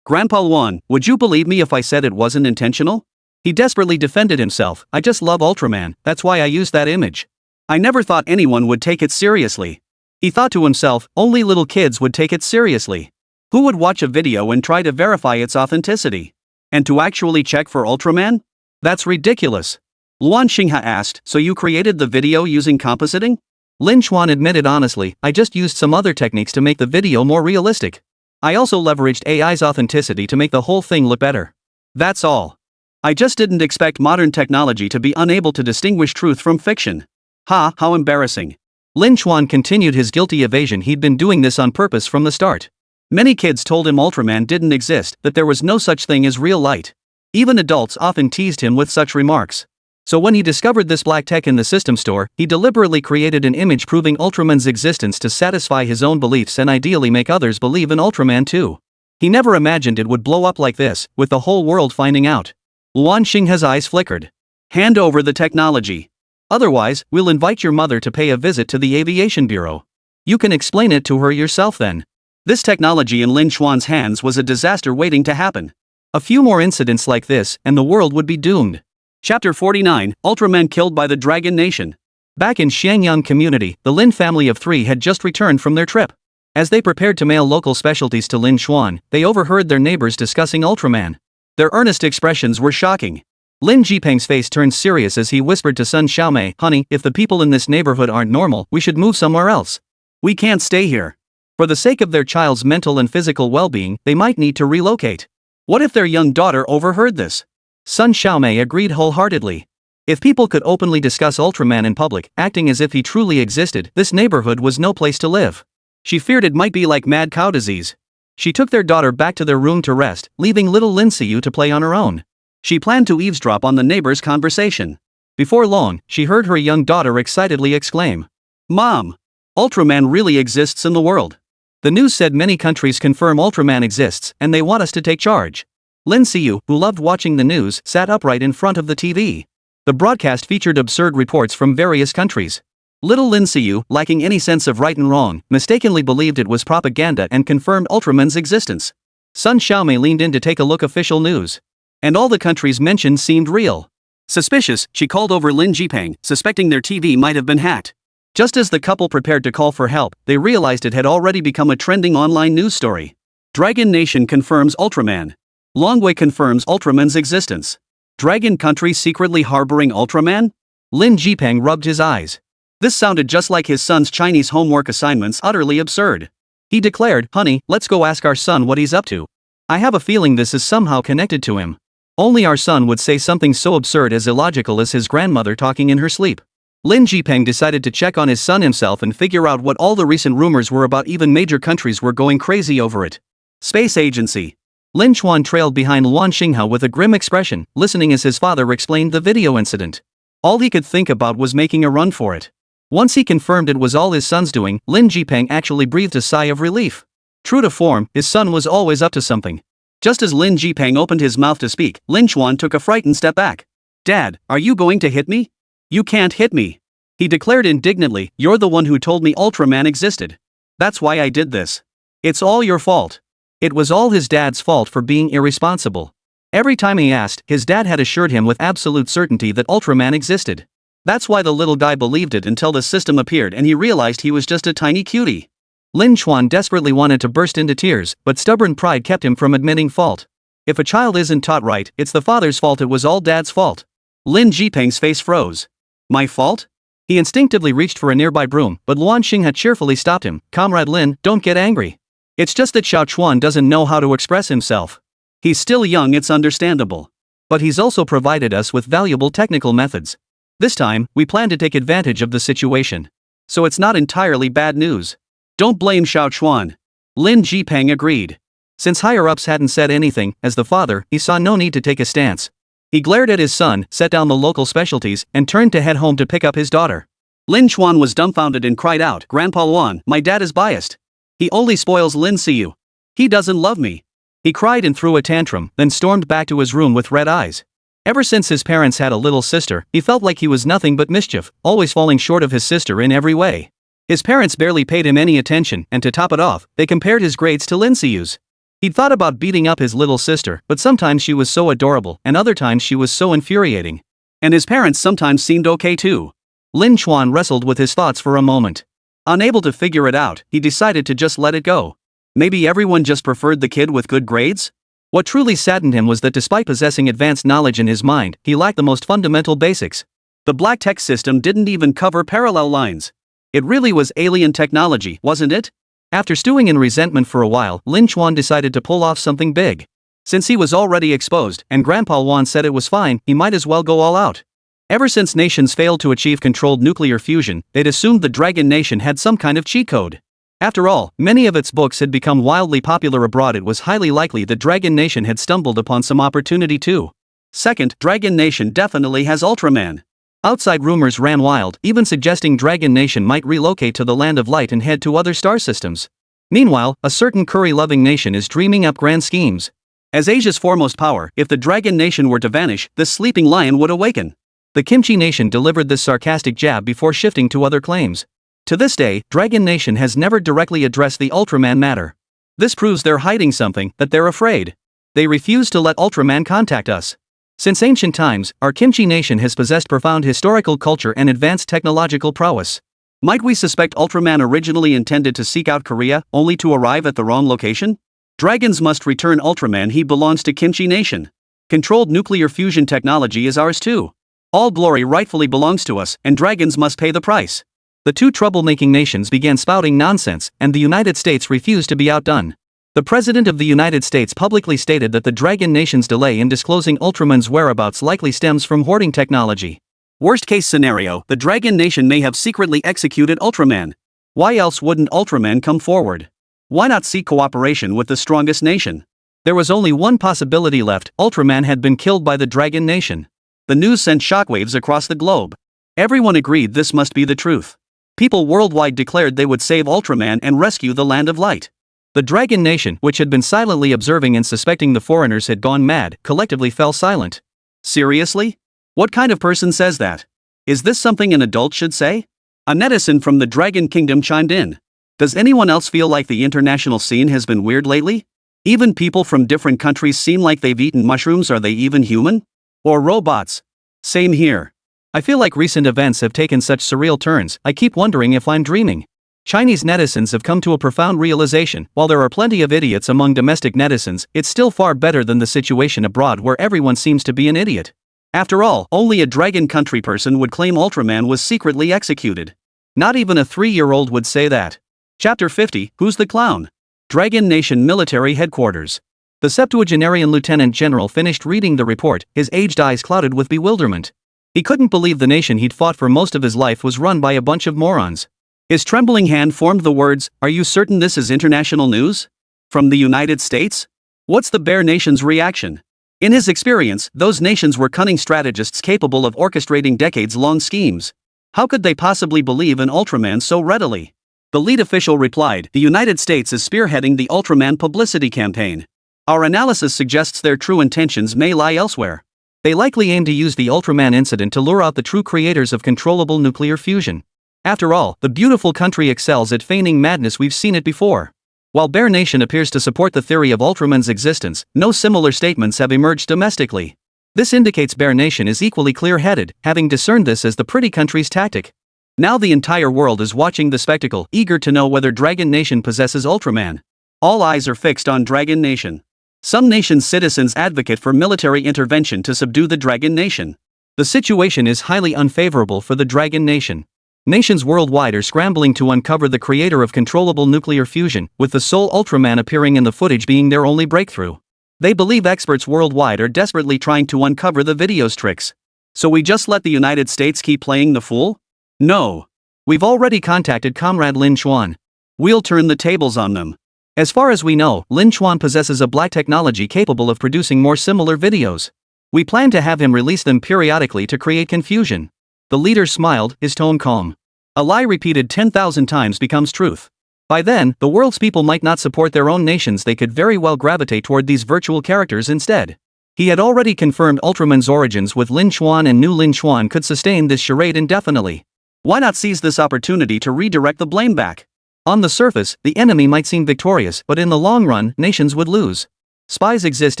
Grandpa Luan, would you believe me if I said it wasn't intentional? He desperately defended himself. I just love Ultraman, that's why I used that image. I never thought anyone would take it seriously. He thought to himself, only little kids would take it seriously. Who would watch a video and try to verify its authenticity? And to actually check for Ultraman? That's ridiculous. Luan Xinghe asked, so you created the video using compositing? Lin Chuan admitted honestly, I just used some other techniques to make the video more realistic. I also leveraged AI's authenticity to make the whole thing look better. That's all. I just didn't expect modern technology to be unable to distinguish truth from fiction. Ha, how embarrassing. Lin Chuan continued his guilty evasion. He'd been doing this on purpose from the start. Many kids told him Ultraman didn't exist, that there was no such thing as real light. Even adults often teased him with such remarks. So when he discovered this black tech in the system store, he deliberately created an image proving Ultraman's existence to satisfy his own beliefs and ideally make others believe in Ultraman too. He never imagined it would blow up like this, with the whole world finding out. Luan Xinghe's eyes flickered. Hand over the technology. Otherwise, we'll invite your mother to pay a visit to the Aviation Bureau. You can explain it to her yourself then. This technology in Lin Chuan's hands was a disaster waiting to happen. A few more incidents like this, and the world would be doomed. Chapter 49, Ultraman killed by the Dragon Nation. Back in Xiangyang community, the Lin family of 3 had just returned from their trip. As they prepared to mail local specialties to Lin Chuan, they overheard their neighbors discussing Ultraman. Their earnest expressions were shocking. Lin Jipeng's face turned serious as he whispered to Sun Xiaomei, honey, if the people in this neighborhood aren't normal, we should move somewhere else. We can't stay here. For the sake of their child's mental and physical well-being, they might need to relocate. What if their young daughter overheard this? Sun Xiaomei agreed wholeheartedly. If people could openly discuss Ultraman in public, acting as if he truly existed, this neighborhood was no place to live. She feared it might be like mad cow disease. She took their daughter back to their room to rest, leaving little Lin Xiyu to play on her own. She planned to eavesdrop on the neighbors' conversation. Before long, she heard her young daughter excitedly exclaim, Mom! Ultraman really exists in the world. The news said many countries confirm Ultraman exists, and they want us to take charge. Lin Xiyu, who loved watching the news, sat upright in front of the TV. The broadcast featured absurd reports from various countries. Little Lin Xiyu, lacking any sense of right and wrong, mistakenly believed it was propaganda and confirmed Ultraman's existence. Sun Xiaomei leaned in to take a look at official news. And all the countries mentioned seemed real. Suspicious, she called over Lin Jipeng, suspecting their TV might have been hacked. Just as the couple prepared to call for help, they realized it had already become a trending online news story. Dragon Nation confirms Ultraman. Longwei confirms Ultraman's existence. Dragon country secretly harboring Ultraman? Lin Jipeng rubbed his eyes. This sounded just like his son's Chinese homework assignments, utterly absurd. He declared, honey, let's go ask our son what he's up to. I have a feeling this is somehow connected to him. Only our son would say something so absurd as illogical as his grandmother talking in her sleep. Lin Jipeng decided to check on his son himself and figure out what all the recent rumors were about. Even major countries were going crazy over it. Space Agency. Lin Chuan trailed behind Luan Xinghe with a grim expression, listening as his father explained the video incident. All he could think about was making a run for it. Once he confirmed it was all his son's doing, Lin Jipeng actually breathed a sigh of relief. True to form, his son was always up to something. Just as Lin Jipeng opened his mouth to speak, Lin Chuan took a frightened step back. Dad, are you going to hit me? You can't hit me. He declared indignantly, you're the one who told me Ultraman existed. That's why I did this. It's all your fault. It was all his dad's fault for being irresponsible. Every time he asked, his dad had assured him with absolute certainty that Ultraman existed. That's why the little guy believed it until the system appeared and he realized he was just a tiny cutie. Lin Chuan desperately wanted to burst into tears, but stubborn pride kept him from admitting fault. If a child isn't taught right, it's the father's fault. It was all dad's fault. Lin Jipeng's face froze. My fault? He instinctively reached for a nearby broom, but Luan Xinghe cheerfully stopped him. Comrade Lin, don't get angry. It's just that Xiao Chuan doesn't know how to express himself. He's still young, it's understandable. But he's also provided us with valuable technical methods. This time, we plan to take advantage of the situation. So it's not entirely bad news. Don't blame Xiao Chuan. Lin Jipeng agreed. Since higher-ups hadn't said anything, as the father, he saw no need to take a stance. He glared at his son, set down the local specialties, and turned to head home to pick up his daughter. Lin Chuan was dumbfounded and cried out, Grandpa Luan, my dad is biased. He only spoils Lin Xiyu. He doesn't love me. He cried and threw a tantrum, then stormed back to his room with red eyes. Ever since his parents had a little sister, he felt like he was nothing but mischief, always falling short of his sister in every way. His parents barely paid him any attention, and to top it off, they compared his grades to Lin Xiyu's. He'd thought about beating up his little sister, but sometimes she was so adorable, and other times she was so infuriating. And his parents sometimes seemed okay too. Lin Chuan wrestled with his thoughts for a moment. Unable to figure it out, he decided to just let it go. Maybe everyone just preferred the kid with good grades? What truly saddened him was that despite possessing advanced knowledge in his mind, he lacked the most fundamental basics. The black text system didn't even cover parallel lines. It really was alien technology, wasn't it? After stewing in resentment for a while, Lin Chuan decided to pull off something big. Since he was already exposed, and Grandpa Wan said it was fine, he might as well go all out. Ever since nations failed to achieve controlled nuclear fusion, they'd assumed the Dragon Nation had some kind of cheat code. After all, many of its books had become wildly popular abroad. It was highly likely the Dragon Nation had stumbled upon some opportunity too. Second, Dragon Nation definitely has Ultraman. Outside rumors ran wild, even suggesting Dragon Nation might relocate to the Land of Light and head to other star systems. Meanwhile, a certain curry-loving nation is dreaming up grand schemes. As Asia's foremost power, if the Dragon Nation were to vanish, this sleeping lion would awaken. The Kimchi Nation delivered this sarcastic jab before shifting to other claims. To this day, Dragon Nation has never directly addressed the Ultraman matter. This proves they're hiding something, that they're afraid. They refuse to let Ultraman contact us. Since ancient times, our Kimchi Nation has possessed profound historical culture and advanced technological prowess. Might we suspect Ultraman originally intended to seek out Korea, only to arrive at the wrong location? Dragons must return Ultraman. He belongs to Kimchi Nation. Controlled nuclear fusion technology is ours too. All glory rightfully belongs to us, and dragons must pay the price. The two troublemaking nations began spouting nonsense, and the United States refused to be outdone. The President of the United States publicly stated that the Dragon Nation's delay in disclosing Ultraman's whereabouts likely stems from hoarding technology. Worst-case scenario, the Dragon Nation may have secretly executed Ultraman. Why else wouldn't Ultraman come forward? Why not seek cooperation with the strongest nation? There was only one possibility left: Ultraman had been killed by the Dragon Nation. The news sent shockwaves across the globe. Everyone agreed this must be the truth. People worldwide declared they would save Ultraman and rescue the Land of Light. The Dragon Nation, which had been silently observing and suspecting the foreigners had gone mad, collectively fell silent. Seriously? What kind of person says that? Is this something an adult should say? A netizen from the Dragon Kingdom chimed in. Does anyone else feel like the international scene has been weird lately? Even people from different countries seem like they've eaten mushrooms. Are they even human? Or robots? Same here. I feel like recent events have taken such surreal turns, I keep wondering if I'm dreaming. Chinese netizens have come to a profound realization: while there are plenty of idiots among domestic netizens, it's still far better than the situation abroad where everyone seems to be an idiot. After all, only a dragon country person would claim Ultraman was secretly executed. Not even a 3-year-old would say that. Chapter 50, Who's the Clown? Dragon Nation Military Headquarters. The septuagenarian lieutenant general finished reading the report, his aged eyes clouded with bewilderment. He couldn't believe the nation he'd fought for most of his life was run by a bunch of morons. His trembling hand formed the words, "Are you certain this is international news? From the United States? What's the Bear Nation's reaction?" In his experience, those nations were cunning strategists capable of orchestrating decades-long schemes. How could they possibly believe in Ultraman so readily? The lead official replied, "The United States is spearheading the Ultraman publicity campaign. Our analysis suggests their true intentions may lie elsewhere. They likely aim to use the Ultraman incident to lure out the true creators of controllable nuclear fusion. After all, the beautiful country excels at feigning madness. We've seen it before." While Bear Nation appears to support the theory of Ultraman's existence, no similar statements have emerged domestically. This indicates Bear Nation is equally clear-headed, having discerned this as the pretty country's tactic. Now the entire world is watching the spectacle, eager to know whether Dragon Nation possesses Ultraman. All eyes are fixed on Dragon Nation. Some nations' citizens advocate for military intervention to subdue the Dragon Nation. The situation is highly unfavorable for the Dragon Nation. Nations worldwide are scrambling to uncover the creator of controllable nuclear fusion, with the sole Ultraman appearing in the footage being their only breakthrough. They believe experts worldwide are desperately trying to uncover the video's tricks. So we just let the United States keep playing the fool? No. We've already contacted Comrade Lin Chuan. We'll turn the tables on them. As far as we know, Lin Chuan possesses a black technology capable of producing more similar videos. We plan to have him release them periodically to create confusion. The leader smiled, his tone calm. A lie repeated 10,000 times becomes truth. By then, the world's people might not support their own nations. They could very well gravitate toward these virtual characters instead. He had already confirmed Ultraman's origins with Lin Chuan, and knew Lin Chuan could sustain this charade indefinitely. Why not seize this opportunity to redirect the blame back? On the surface, the enemy might seem victorious, but in the long run, nations would lose. Spies exist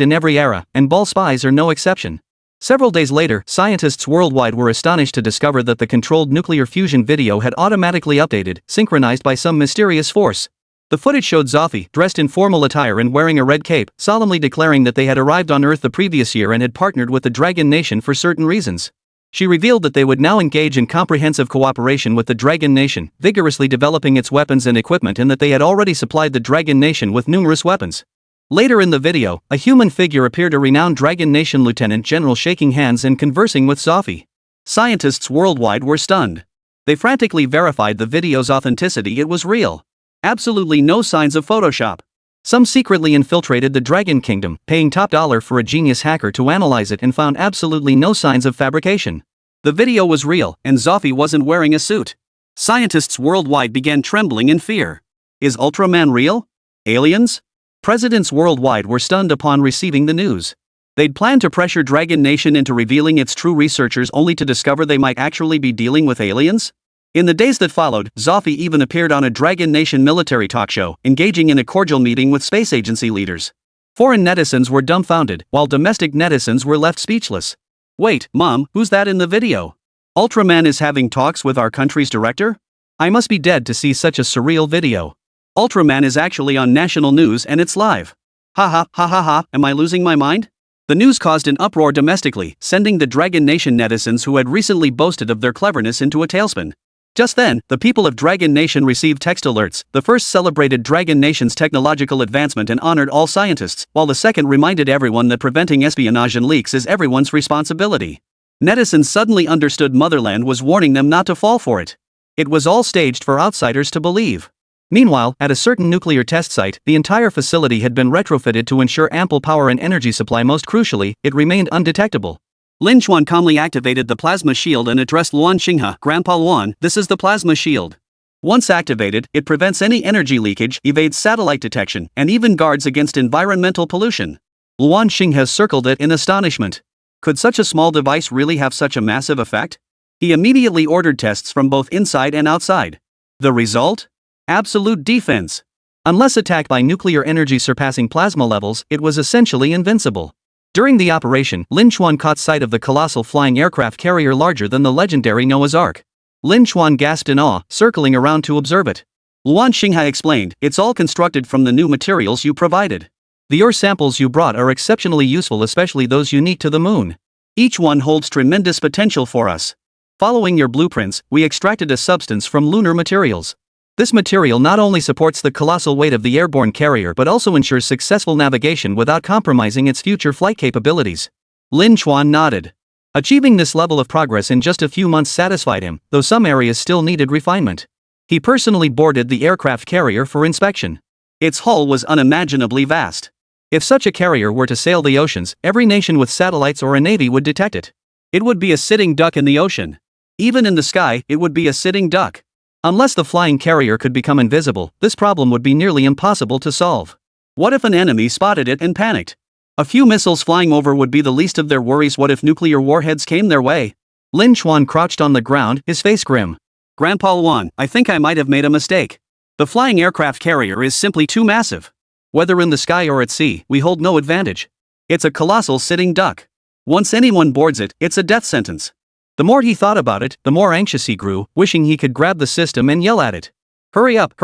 in every era, and ball spies are no exception. Several days later, scientists worldwide were astonished to discover that the controlled nuclear fusion video had automatically updated, synchronized by some mysterious force. The footage showed Zoffy, dressed in formal attire and wearing a red cape, solemnly declaring that they had arrived on Earth the previous year and had partnered with the Dragon Nation for certain reasons. She revealed that they would now engage in comprehensive cooperation with the Dragon Nation, vigorously developing its weapons and equipment, and that they had already supplied the Dragon Nation with numerous weapons. Later in the video, a human figure appeared, a renowned Dragon Nation lieutenant general, shaking hands and conversing with Zofi. Scientists worldwide were stunned. They frantically verified the video's authenticity. It was real. Absolutely no signs of Photoshop. Some secretly infiltrated the Dragon Kingdom, paying top dollar for a genius hacker to analyze it, and found absolutely no signs of fabrication. The video was real, and Zofi wasn't wearing a suit. Scientists worldwide began trembling in fear. Is Ultraman real? Aliens? Presidents worldwide were stunned upon receiving the news. They'd planned to pressure Dragon Nation into revealing its true researchers, only to discover they might actually be dealing with aliens. In the days that followed, Zofi even appeared on a Dragon Nation military talk show, engaging in a cordial meeting with space agency leaders. Foreign netizens were dumbfounded, while domestic netizens were left speechless. Wait, Mom, who's that in the video? Ultraman is having talks with our country's director? I must be dead to see such a surreal video. Ultraman is actually on national news and it's live. Ha ha ha ha ha, am I losing my mind? The news caused an uproar domestically, sending the Dragon Nation netizens who had recently boasted of their cleverness into a tailspin. Just then, the people of Dragon Nation received text alerts. The first celebrated Dragon Nation's technological advancement and honored all scientists, while the second reminded everyone that preventing espionage and leaks is everyone's responsibility. Netizens suddenly understood Motherland was warning them not to fall for it. It was all staged for outsiders to believe. Meanwhile, at a certain nuclear test site, the entire facility had been retrofitted to ensure ample power and energy supply. Most crucially, it remained undetectable. Lin Chuan calmly activated the plasma shield and addressed Luan Xinghe, Grandpa Luan, this is the plasma shield. Once activated, it prevents any energy leakage, evades satellite detection, and even guards against environmental pollution. Luan Xinghe circled it in astonishment. Could such a small device really have such a massive effect? He immediately ordered tests from both inside and outside. The result? Absolute defense. Unless attacked by nuclear energy surpassing plasma levels, it was essentially invincible. During the operation, Lin Chuan caught sight of the colossal flying aircraft carrier larger than the legendary Noah's Ark. Lin Chuan gasped in awe, circling around to observe it. Luan Xinghe explained, it's all constructed from the new materials you provided. The ore samples you brought are exceptionally useful, especially those unique to the moon. Each one holds tremendous potential for us. Following your blueprints, we extracted a substance from lunar materials. This material not only supports the colossal weight of the airborne carrier but also ensures successful navigation without compromising its future flight capabilities. Lin Chuan nodded. Achieving this level of progress in just a few months satisfied him, though some areas still needed refinement. He personally boarded the aircraft carrier for inspection. Its hull was unimaginably vast. If such a carrier were to sail the oceans, every nation with satellites or a navy would detect it. It would be a sitting duck in the ocean. Even in the sky, it would be a sitting duck. Unless the flying carrier could become invisible, this problem would be nearly impossible to solve. What if an enemy spotted it and panicked? A few missiles flying over would be the least of their worries. What if nuclear warheads came their way? Lin Chuan crouched on the ground, his face grim. Grandpa Luan, I think I might have made a mistake. The flying aircraft carrier is simply too massive. Whether in the sky or at sea, we hold no advantage. It's a colossal sitting duck. Once anyone boards it, it's a death sentence. The more he thought about it, the more anxious he grew, wishing he could grab the system and yell at it. Hurry up,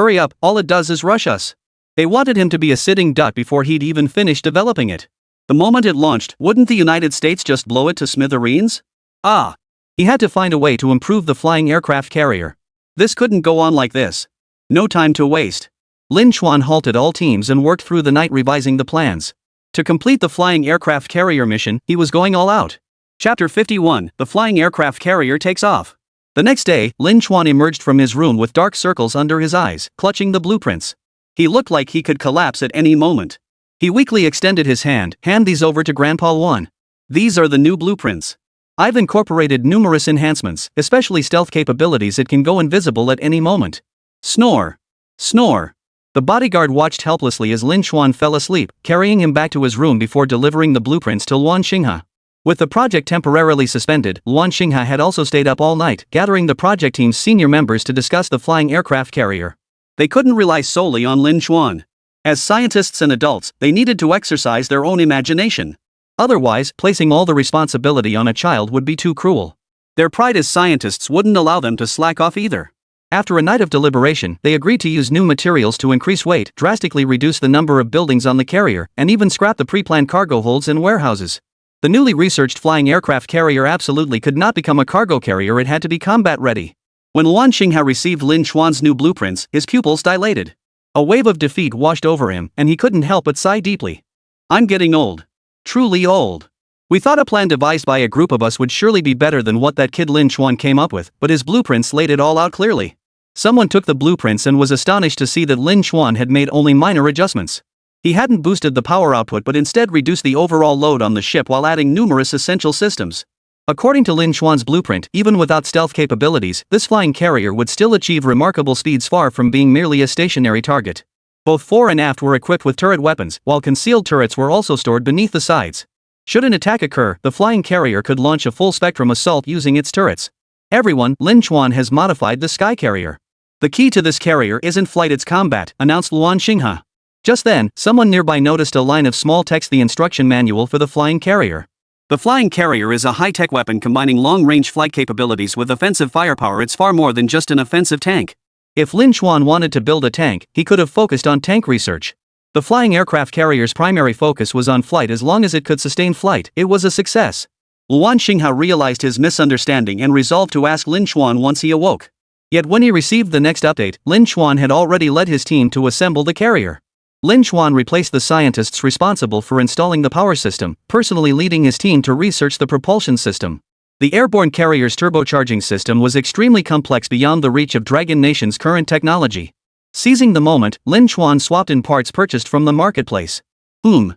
all it does is rush us. They wanted him to be a sitting duck before he'd even finished developing it. The moment it launched, wouldn't the United States just blow it to smithereens? He had to find a way to improve the flying aircraft carrier. This couldn't go on like this. No time to waste. Lin Chuan halted all teams and worked through the night revising the plans. To complete the flying aircraft carrier mission, he was going all out. Chapter 51, the flying aircraft carrier takes off. The next day, Lin Chuan emerged from his room with dark circles under his eyes, clutching the blueprints. He looked like he could collapse at any moment. He weakly extended his hand, hand these over to Grandpa Luan. These are the new blueprints. I've incorporated numerous enhancements, especially stealth capabilities. It can go invisible at any moment. Snore. Snore. The bodyguard watched helplessly as Lin Chuan fell asleep, carrying him back to his room before delivering the blueprints to Luan Xinghe. With the project temporarily suspended, Luan Xinghe had also stayed up all night, gathering the project team's senior members to discuss the flying aircraft carrier. They couldn't rely solely on Lin Chuan. As scientists and adults, they needed to exercise their own imagination. Otherwise, placing all the responsibility on a child would be too cruel. Their pride as scientists wouldn't allow them to slack off either. After a night of deliberation, they agreed to use new materials to increase weight, drastically reduce the number of buildings on the carrier, and even scrap the pre-planned cargo holds and warehouses. The newly researched flying aircraft carrier absolutely could not become a cargo carrier, it had to be combat ready. When Luan Xingha received Lin Xuan's new blueprints, his pupils dilated. A wave of defeat washed over him, and he couldn't help but sigh deeply. I'm getting old. Truly old. We thought a plan devised by a group of us would surely be better than what that kid Lin Xuan came up with, but his blueprints laid it all out clearly. Someone took the blueprints and was astonished to see that Lin Xuan had made only minor adjustments. He hadn't boosted the power output but instead reduced the overall load on the ship while adding numerous essential systems. According to Lin Xuan's blueprint, even without stealth capabilities, this flying carrier would still achieve remarkable speeds far from being merely a stationary target. Both fore and aft were equipped with turret weapons, while concealed turrets were also stored beneath the sides. Should an attack occur, the flying carrier could launch a full-spectrum assault using its turrets. Everyone, Lin Xuan has modified the sky carrier. The key to this carrier isn't flight, it's combat, announced Luan Xingha. Just then, someone nearby noticed a line of small text, the instruction manual for the flying carrier. The flying carrier is a high-tech weapon combining long-range flight capabilities with offensive firepower. It's far more than just an offensive tank. If Lin Xuan wanted to build a tank, he could have focused on tank research. The flying aircraft carrier's primary focus was on flight. As long as it could sustain flight, it was a success. Luan Xingha realized his misunderstanding and resolved to ask Lin Xuan once he awoke. Yet when he received the next update, Lin Xuan had already led his team to assemble the carrier. Lin Xuan replaced the scientists responsible for installing the power system, personally leading his team to research the propulsion system. The airborne carrier's turbocharging system was extremely complex, beyond the reach of Dragon Nation's current technology. Seizing the moment, Lin Xuan swapped in parts purchased from the marketplace. The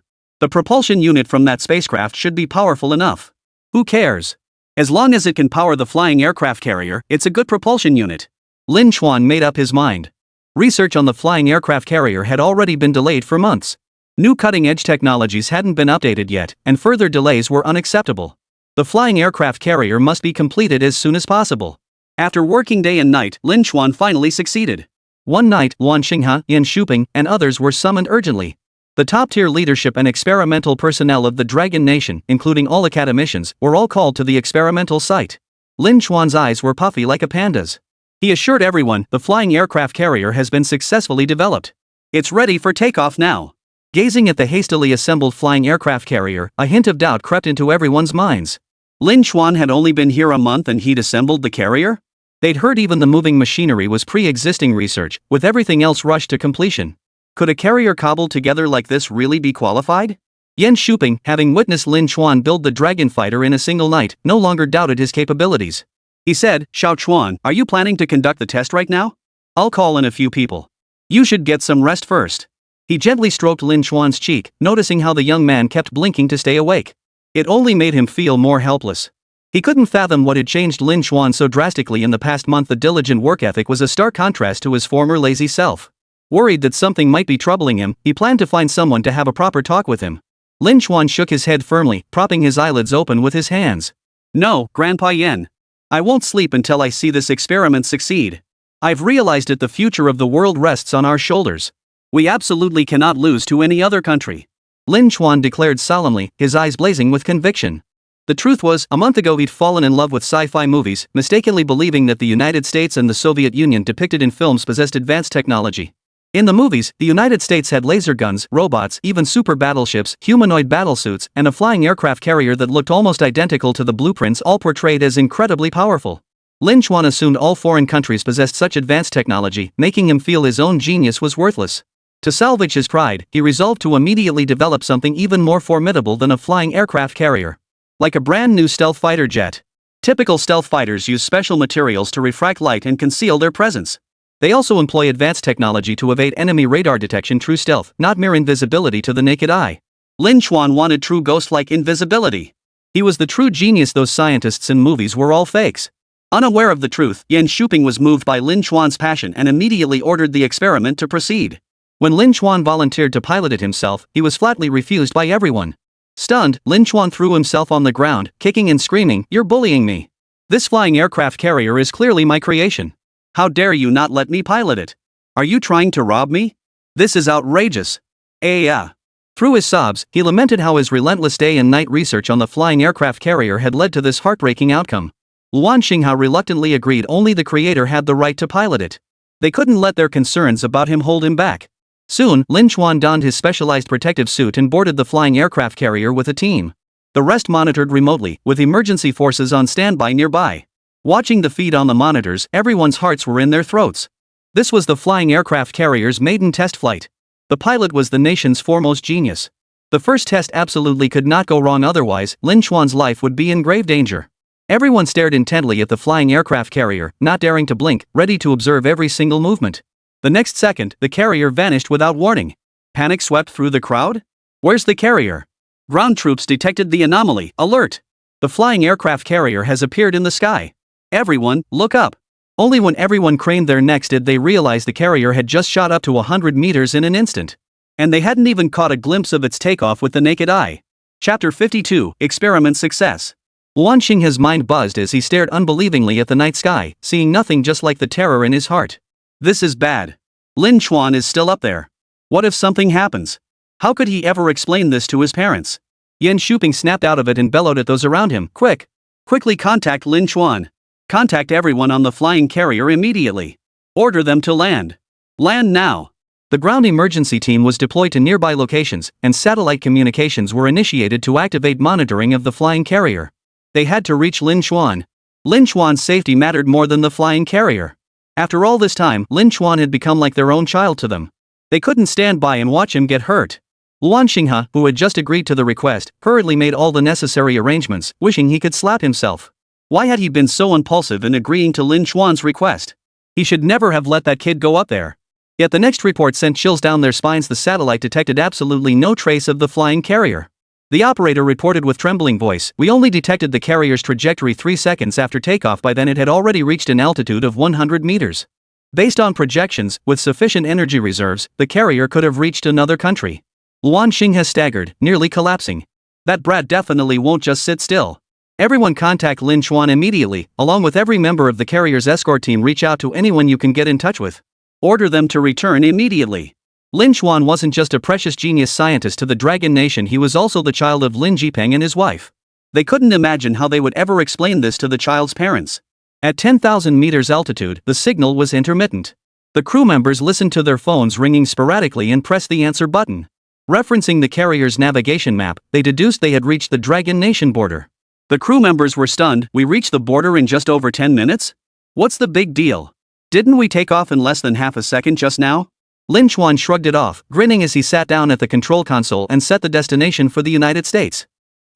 propulsion unit from that spacecraft should be powerful enough. Who cares? As long as it can power the flying aircraft carrier, it's a good propulsion unit. Lin Xuan made up his mind. Research on the flying aircraft carrier had already been delayed for months. New cutting-edge technologies hadn't been updated yet, and further delays were unacceptable. The flying aircraft carrier must be completed as soon as possible. After working day and night, Lin Xuan finally succeeded. One night, Luan Xingha, Yan Shuping, and others were summoned urgently. The top-tier leadership and experimental personnel of the Dragon Nation, including all academicians, were all called to the experimental site. Lin Xuan's eyes were puffy like a panda's. He assured everyone, the flying aircraft carrier has been successfully developed. It's ready for takeoff now. Gazing at the hastily assembled flying aircraft carrier, a hint of doubt crept into everyone's minds. Lin Xuan had only been here a month and he'd assembled the carrier? They'd heard even the moving machinery was pre-existing research, with everything else rushed to completion. Could a carrier cobbled together like this really be qualified? Yan Shuping, having witnessed Lin Xuan build the dragon fighter in a single night, no longer doubted his capabilities. He said, Xiao Chuan, are you planning to conduct the test right now? I'll call in a few people. You should get some rest first. He gently stroked Lin Xuan's cheek, noticing how the young man kept blinking to stay awake. It only made him feel more helpless. He couldn't fathom what had changed Lin Xuan so drastically in the past month. The diligent work ethic was a stark contrast to his former lazy self. Worried that something might be troubling him, he planned to find someone to have a proper talk with him. Lin Xuan shook his head firmly, propping his eyelids open with his hands. No, Grandpa Yan. I won't sleep until I see this experiment succeed. I've realized it, the future of the world rests on our shoulders. We absolutely cannot lose to any other country. Lin Xuan declared solemnly, his eyes blazing with conviction. The truth was, a month ago he'd fallen in love with sci-fi movies, mistakenly believing that the United States and the Soviet Union depicted in films possessed advanced technology. In the movies, the United States had laser guns, robots, even super battleships, humanoid battlesuits, and a flying aircraft carrier that looked almost identical to the blueprints, all portrayed as incredibly powerful. Lin Xuan assumed all foreign countries possessed such advanced technology, making him feel his own genius was worthless. To salvage his pride, he resolved to immediately develop something even more formidable than a flying aircraft carrier. Like a brand new stealth fighter jet. Typical stealth fighters use special materials to refract light and conceal their presence. They also employ advanced technology to evade enemy radar detection. True stealth, not mere invisibility to the naked eye. Lin Xuan wanted true ghost-like invisibility. He was the true genius. Those scientists in movies were all fakes. Unaware of the truth, Yan Shuping was moved by Lin Xuan's passion and immediately ordered the experiment to proceed. When Lin Xuan volunteered to pilot it himself, he was flatly refused by everyone. Stunned, Lin Xuan threw himself on the ground, kicking and screaming, "You're bullying me. This flying aircraft carrier is clearly my creation. How dare you not let me pilot it? Are you trying to rob me? This is outrageous." Through his sobs, he lamented how his relentless day and night research on the flying aircraft carrier had led to this heartbreaking outcome. Luan Xingha reluctantly agreed. Only the creator had the right to pilot it. They couldn't let their concerns about him hold him back. Soon, Lin Xuan donned his specialized protective suit and boarded the flying aircraft carrier with a team. The rest monitored remotely, with emergency forces on standby nearby. Watching the feed on the monitors, everyone's hearts were in their throats. This was the flying aircraft carrier's maiden test flight. The pilot was the nation's foremost genius. The first test absolutely could not go wrong, otherwise Lin Chuan's life would be in grave danger. Everyone stared intently at the flying aircraft carrier, not daring to blink, ready to observe every single movement. The next second, the carrier vanished without warning. Panic swept through the crowd? Where's the carrier? Ground troops detected the anomaly. Alert! The flying aircraft carrier has appeared in the sky. Everyone, look up. Only when everyone craned their necks did they realize the carrier had just shot up to 100 meters in an instant. And they hadn't even caught a glimpse of its takeoff with the naked eye. Chapter 52, Experiment Success. Luan Xinghe's mind buzzed as he stared unbelievingly at the night sky, seeing nothing just like the terror in his heart. This is bad. Lin Chuan is still up there. What if something happens? How could he ever explain this to his parents? Yan Shuping snapped out of it and bellowed at those around him. Quickly contact Lin Chuan. Contact everyone on the flying carrier immediately. Order them to land. Land now. The ground emergency team was deployed to nearby locations, and satellite communications were initiated to activate monitoring of the flying carrier. They had to reach Lin Chuan. Lin Chuan's safety mattered more than the flying carrier. After all this time, Lin Chuan had become like their own child to them. They couldn't stand by and watch him get hurt. Luan Xinghe, who had just agreed to the request, hurriedly made all the necessary arrangements, wishing he could slap himself. Why had he been so impulsive in agreeing to Lin Chuan's request? He should never have let that kid go up there. Yet the next report sent chills down their spines. The satellite detected absolutely no trace of the flying carrier. The operator reported with trembling voice, "We only detected the carrier's trajectory 3 seconds after takeoff. By then it had already reached an altitude of 100 meters. Based on projections, with sufficient energy reserves, the carrier could have reached another country." Luan Xinghe staggered, nearly collapsing. That brat definitely won't just sit still. Everyone contact Lin Chuan immediately, along with every member of the carrier's escort team. Reach out to anyone you can get in touch with. Order them to return immediately. Lin Chuan wasn't just a precious genius scientist to the Dragon Nation, he was also the child of Lin Jipeng and his wife. They couldn't imagine how they would ever explain this to the child's parents. At 10,000 meters altitude, the signal was intermittent. The crew members listened to their phones ringing sporadically and pressed the answer button. Referencing the carrier's navigation map, they deduced they had reached the Dragon Nation border. The crew members were stunned. "We reached the border in just over 10 minutes? What's the big deal? Didn't we take off in less than half a second just now?" Lin Chuan shrugged it off, grinning as he sat down at the control console and set the destination for the United States.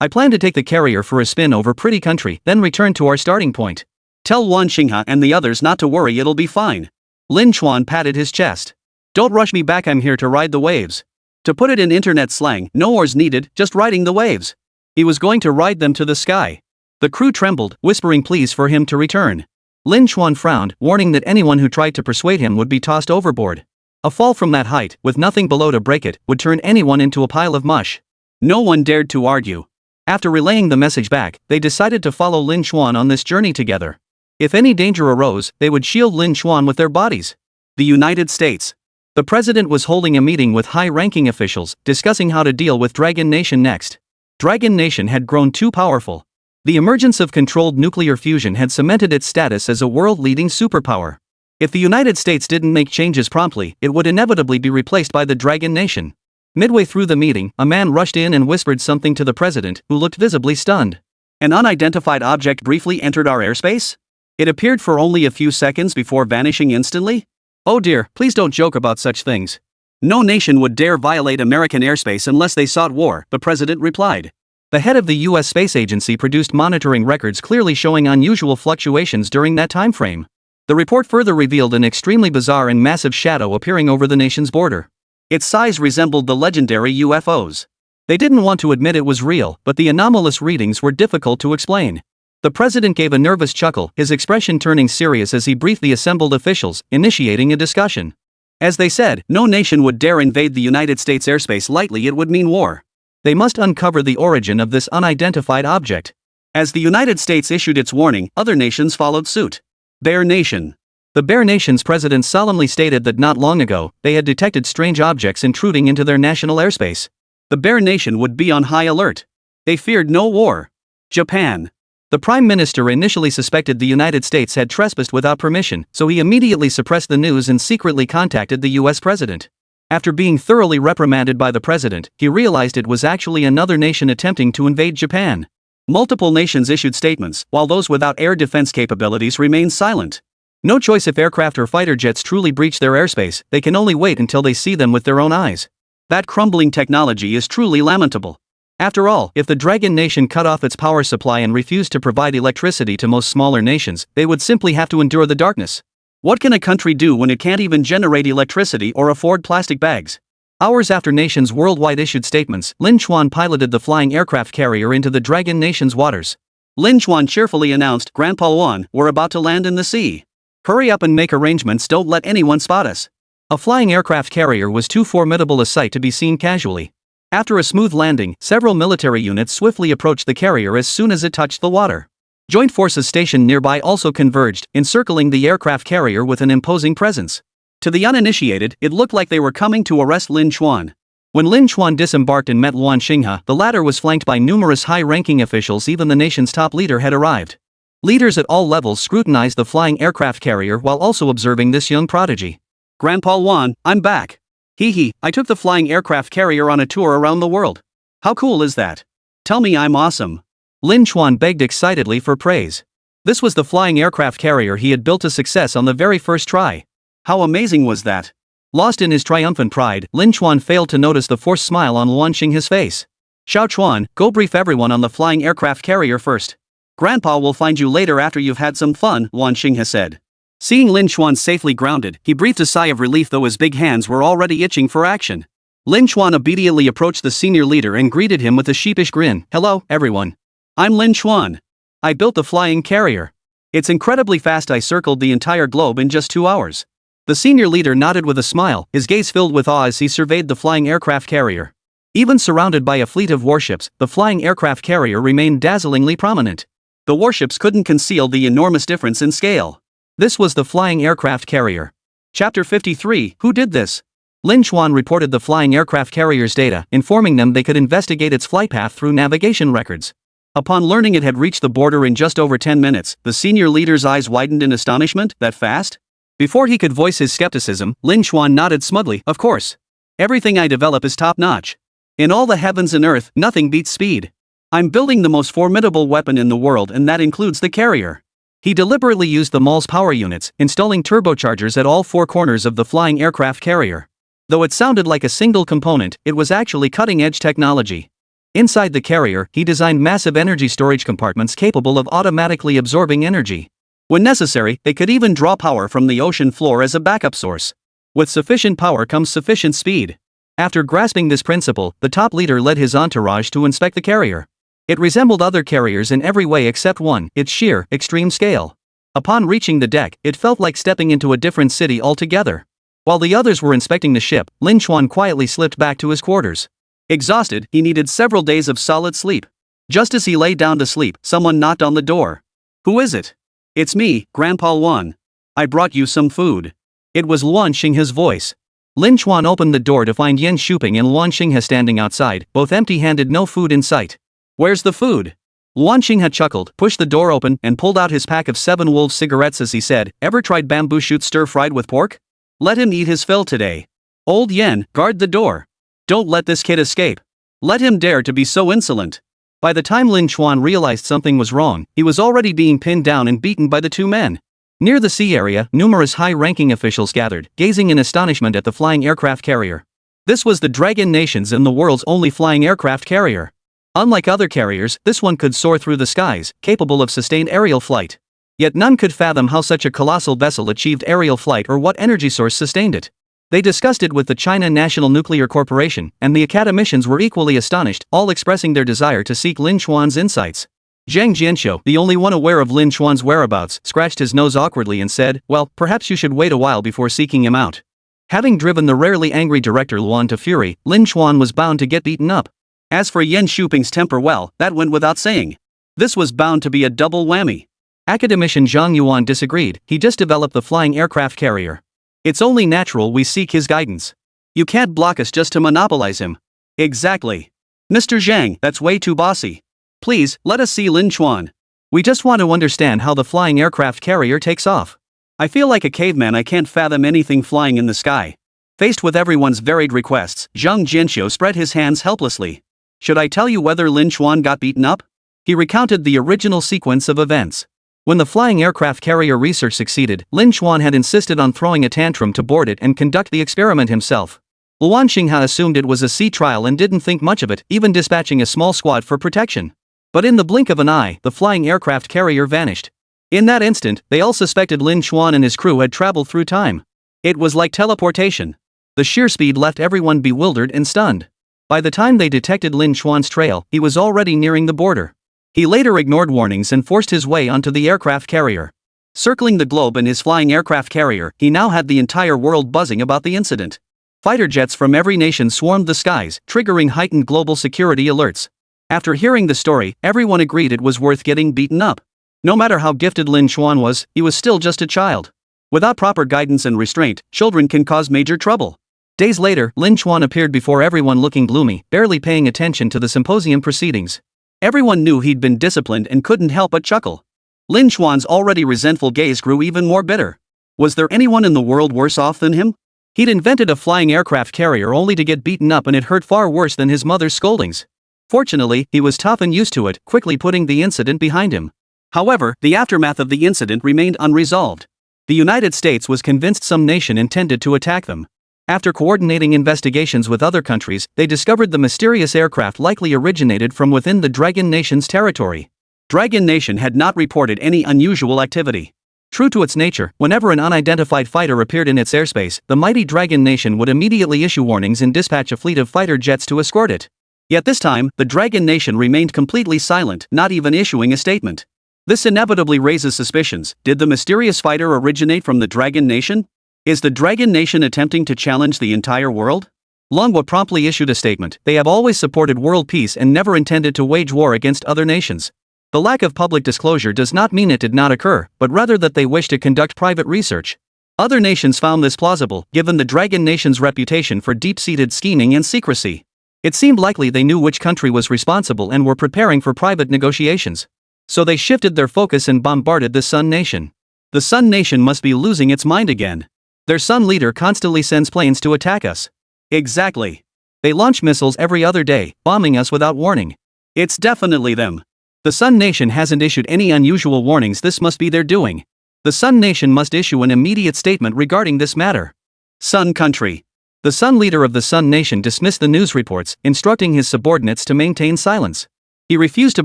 "I plan to take the carrier for a spin over pretty country, then return to our starting point. Tell Luan Xinghe and the others not to worry, it'll be fine." Lin Chuan patted his chest. "Don't rush me back, I'm here to ride the waves." To put it in internet slang, no oars needed, just riding the waves. He was going to ride them to the sky. The crew trembled, whispering pleas for him to return. Lin Chuan frowned, warning that anyone who tried to persuade him would be tossed overboard. A fall from that height, with nothing below to break it, would turn anyone into a pile of mush. No one dared to argue. After relaying the message back, they decided to follow Lin Chuan on this journey together. If any danger arose, they would shield Lin Chuan with their bodies. The United States. The president was holding a meeting with high-ranking officials, discussing how to deal with Dragon Nation next. Dragon Nation had grown too powerful. The emergence of controlled nuclear fusion had cemented its status as a world-leading superpower. If the United States didn't make changes promptly, it would inevitably be replaced by the Dragon Nation. Midway through the meeting, a man rushed in and whispered something to the president, who looked visibly stunned. "An unidentified object briefly entered our airspace? It appeared for only a few seconds before vanishing instantly? Oh dear, please don't joke about such things. No nation would dare violate American airspace unless they sought war," the president replied. The head of the U.S. Space Agency produced monitoring records clearly showing unusual fluctuations during that time frame. The report further revealed an extremely bizarre and massive shadow appearing over the nation's border. Its size resembled the legendary UFOs. They didn't want to admit it was real, but the anomalous readings were difficult to explain. The president gave a nervous chuckle, his expression turning serious as he briefed the assembled officials, initiating a discussion. As they said, no nation would dare invade the United States airspace lightly, it would mean war. They must uncover the origin of this unidentified object. As the United States issued its warning, other nations followed suit. Bear Nation. The Bear Nation's president solemnly stated that not long ago, they had detected strange objects intruding into their national airspace. The Bear Nation would be on high alert. They feared no war. Japan. The Prime Minister initially suspected the United States had trespassed without permission, so he immediately suppressed the news and secretly contacted the U.S. President. After being thoroughly reprimanded by the president, he realized it was actually another nation attempting to invade Japan. Multiple nations issued statements, while those without air defense capabilities remained silent. No choice. If aircraft or fighter jets truly breach their airspace, they can only wait until they see them with their own eyes. That crumbling technology is truly lamentable. After all, if the Dragon Nation cut off its power supply and refused to provide electricity to most smaller nations, they would simply have to endure the darkness. What can a country do when it can't even generate electricity or afford plastic bags? Hours after nations worldwide issued statements, Lin Chuan piloted the flying aircraft carrier into the Dragon Nation's waters. Lin Chuan cheerfully announced, "Grandpa Luan, we're about to land in the sea. Hurry up and make arrangements, don't let anyone spot us." A flying aircraft carrier was too formidable a sight to be seen casually. After a smooth landing, several military units swiftly approached the carrier as soon as it touched the water. Joint forces stationed nearby also converged, encircling the aircraft carrier with an imposing presence. To the uninitiated, it looked like they were coming to arrest Lin Chuan. When Lin Chuan disembarked and met Luan Xinghe, the latter was flanked by numerous high-ranking officials. Even the nation's top leader had arrived. Leaders at all levels scrutinized the flying aircraft carrier while also observing this young prodigy. "Grandpa Luan, I'm back. Hee, I took the flying aircraft carrier on a tour around the world. How cool is that? Tell me I'm awesome." Lin Chuan begged excitedly for praise. This was the flying aircraft carrier he had built to success on the very first try. How amazing was that? Lost in his triumphant pride, Lin Chuan failed to notice the forced smile on Luan Xinghe's face. "Xiao Chuan, go brief everyone on the flying aircraft carrier first. Grandpa will find you later after you've had some fun," Luan Xinghe said. Seeing Lin Chuan safely grounded, he breathed a sigh of relief, though his big hands were already itching for action. Lin Chuan obediently approached the senior leader and greeted him with a sheepish grin. "Hello, everyone. I'm Lin Chuan. I built the flying carrier. It's incredibly fast. I circled the entire globe in just 2 hours." The senior leader nodded with a smile, his gaze filled with awe as he surveyed the flying aircraft carrier. Even surrounded by a fleet of warships, the flying aircraft carrier remained dazzlingly prominent. The warships couldn't conceal the enormous difference in scale. This was the flying aircraft carrier. Chapter 53, Who did this? Lin Chuan reported the flying aircraft carrier's data, informing them they could investigate its flight path through navigation records. Upon learning it had reached the border in just over 10 minutes, the senior leader's eyes widened in astonishment. That fast? Before he could voice his skepticism, Lin Chuan nodded smugly. "Of course. Everything I develop is top-notch. In all the heavens and earth, nothing beats speed. I'm building the most formidable weapon in the world, and that includes the carrier." He deliberately used the MAL's power units, installing turbochargers at all 4 corners of the flying aircraft carrier. Though it sounded like a single component, it was actually cutting-edge technology. Inside the carrier, he designed massive energy storage compartments capable of automatically absorbing energy. When necessary, they could even draw power from the ocean floor as a backup source. With sufficient power comes sufficient speed. After grasping this principle, the top leader led his entourage to inspect the carrier. It resembled other carriers in every way except one: its sheer, extreme scale. Upon reaching the deck, it felt like stepping into a different city altogether. While the others were inspecting the ship, Lin Chuan quietly slipped back to his quarters. Exhausted, he needed several days of solid sleep. Just as he lay down to sleep, someone knocked on the door. "Who is it?" "It's me, Grandpa Luan. I brought you some food." It was Luan Xinghe's voice. Lin Chuan opened the door to find Yan Shuping and Luan Xinghe standing outside, both empty-handed, no food in sight. "Where's the food?" Luan Xinghe chuckled, pushed the door open, and pulled out his pack of 7 Wolves cigarettes as he said, "Ever tried bamboo shoots stir-fried with pork? Let him eat his fill today. Old Yan, guard the door. Don't let this kid escape. Let him dare to be so insolent." By the time Lin Chuan realized something was wrong, he was already being pinned down and beaten by the 2 men. Near the sea area, numerous high-ranking officials gathered, gazing in astonishment at the flying aircraft carrier. This was the Dragon Nations and the world's only flying aircraft carrier. Unlike other carriers, this one could soar through the skies, capable of sustained aerial flight. Yet none could fathom how such a colossal vessel achieved aerial flight or what energy source sustained it. They discussed it with the China National Nuclear Corporation, and the academicians were equally astonished, all expressing their desire to seek Lin Chuan's insights. Zhang Jianxiu, the only one aware of Lin Chuan's whereabouts, scratched his nose awkwardly and said, "Well, perhaps you should wait a while before seeking him out." Having driven the rarely angry director Luan to fury, Lin Chuan was bound to get beaten up. As for Yan Shuping's temper, well, that went without saying. This was bound to be a double whammy. Academician Zhang Yuan disagreed. He just developed the flying aircraft carrier. It's only natural we seek his guidance. You can't block us just to monopolize him. Exactly. Mr. Zhang, that's way too bossy. Please, let us see Lin Chuan. We just want to understand how the flying aircraft carrier takes off. I feel like a caveman. I can't fathom anything flying in the sky. Faced with everyone's varied requests, Zhang Jianxiu spread his hands helplessly. Should I tell you whether Lin Xuan got beaten up? He recounted the original sequence of events. When the flying aircraft carrier research succeeded, Lin Xuan had insisted on throwing a tantrum to board it and conduct the experiment himself. Luan Xingha assumed it was a sea trial and didn't think much of it, even dispatching a small squad for protection. But in the blink of an eye, the flying aircraft carrier vanished. In that instant, they all suspected Lin Xuan and his crew had traveled through time. It was like teleportation. The sheer speed left everyone bewildered and stunned. By the time they detected Lin Xuan's trail, he was already nearing the border. He later ignored warnings and forced his way onto the aircraft carrier. Circling the globe in his flying aircraft carrier, he now had the entire world buzzing about the incident. Fighter jets from every nation swarmed the skies, triggering heightened global security alerts. After hearing the story, everyone agreed it was worth getting beaten up. No matter how gifted Lin Xuan was, he was still just a child. Without proper guidance and restraint, children can cause major trouble. Days later, Lin Xuan appeared before everyone looking gloomy, barely paying attention to the symposium proceedings. Everyone knew he'd been disciplined and couldn't help but chuckle. Lin Xuan's already resentful gaze grew even more bitter. Was there anyone in the world worse off than him? He'd invented a flying aircraft carrier only to get beaten up, and it hurt far worse than his mother's scoldings. Fortunately, he was tough and used to it, quickly putting the incident behind him. However, the aftermath of the incident remained unresolved. The United States was convinced some nation intended to attack them. After coordinating investigations with other countries, they discovered the mysterious aircraft likely originated from within the Dragon Nation's territory. Dragon Nation had not reported any unusual activity. True to its nature, whenever an unidentified fighter appeared in its airspace, the mighty Dragon Nation would immediately issue warnings and dispatch a fleet of fighter jets to escort it. Yet this time, the Dragon Nation remained completely silent, not even issuing a statement. This inevitably raises suspicions. Did the mysterious fighter originate from the Dragon Nation? Is the Dragon Nation attempting to challenge the entire world? Longhua promptly issued a statement. They have always supported world peace and never intended to wage war against other nations. The lack of public disclosure does not mean it did not occur, but rather that they wish to conduct private research. Other nations found this plausible, given the Dragon Nation's reputation for deep-seated scheming and secrecy. It seemed likely they knew which country was responsible and were preparing for private negotiations. So they shifted their focus and bombarded the Sun Nation. The Sun Nation must be losing its mind again. Their Sun leader constantly sends planes to attack us. Exactly. They launch missiles every other day, bombing us without warning. It's definitely them. The Sun Nation hasn't issued any unusual warnings. This must be their doing. The Sun Nation must issue an immediate statement regarding this matter. Sun Country. The Sun leader of the Sun Nation dismissed the news reports, instructing his subordinates to maintain silence. He refused to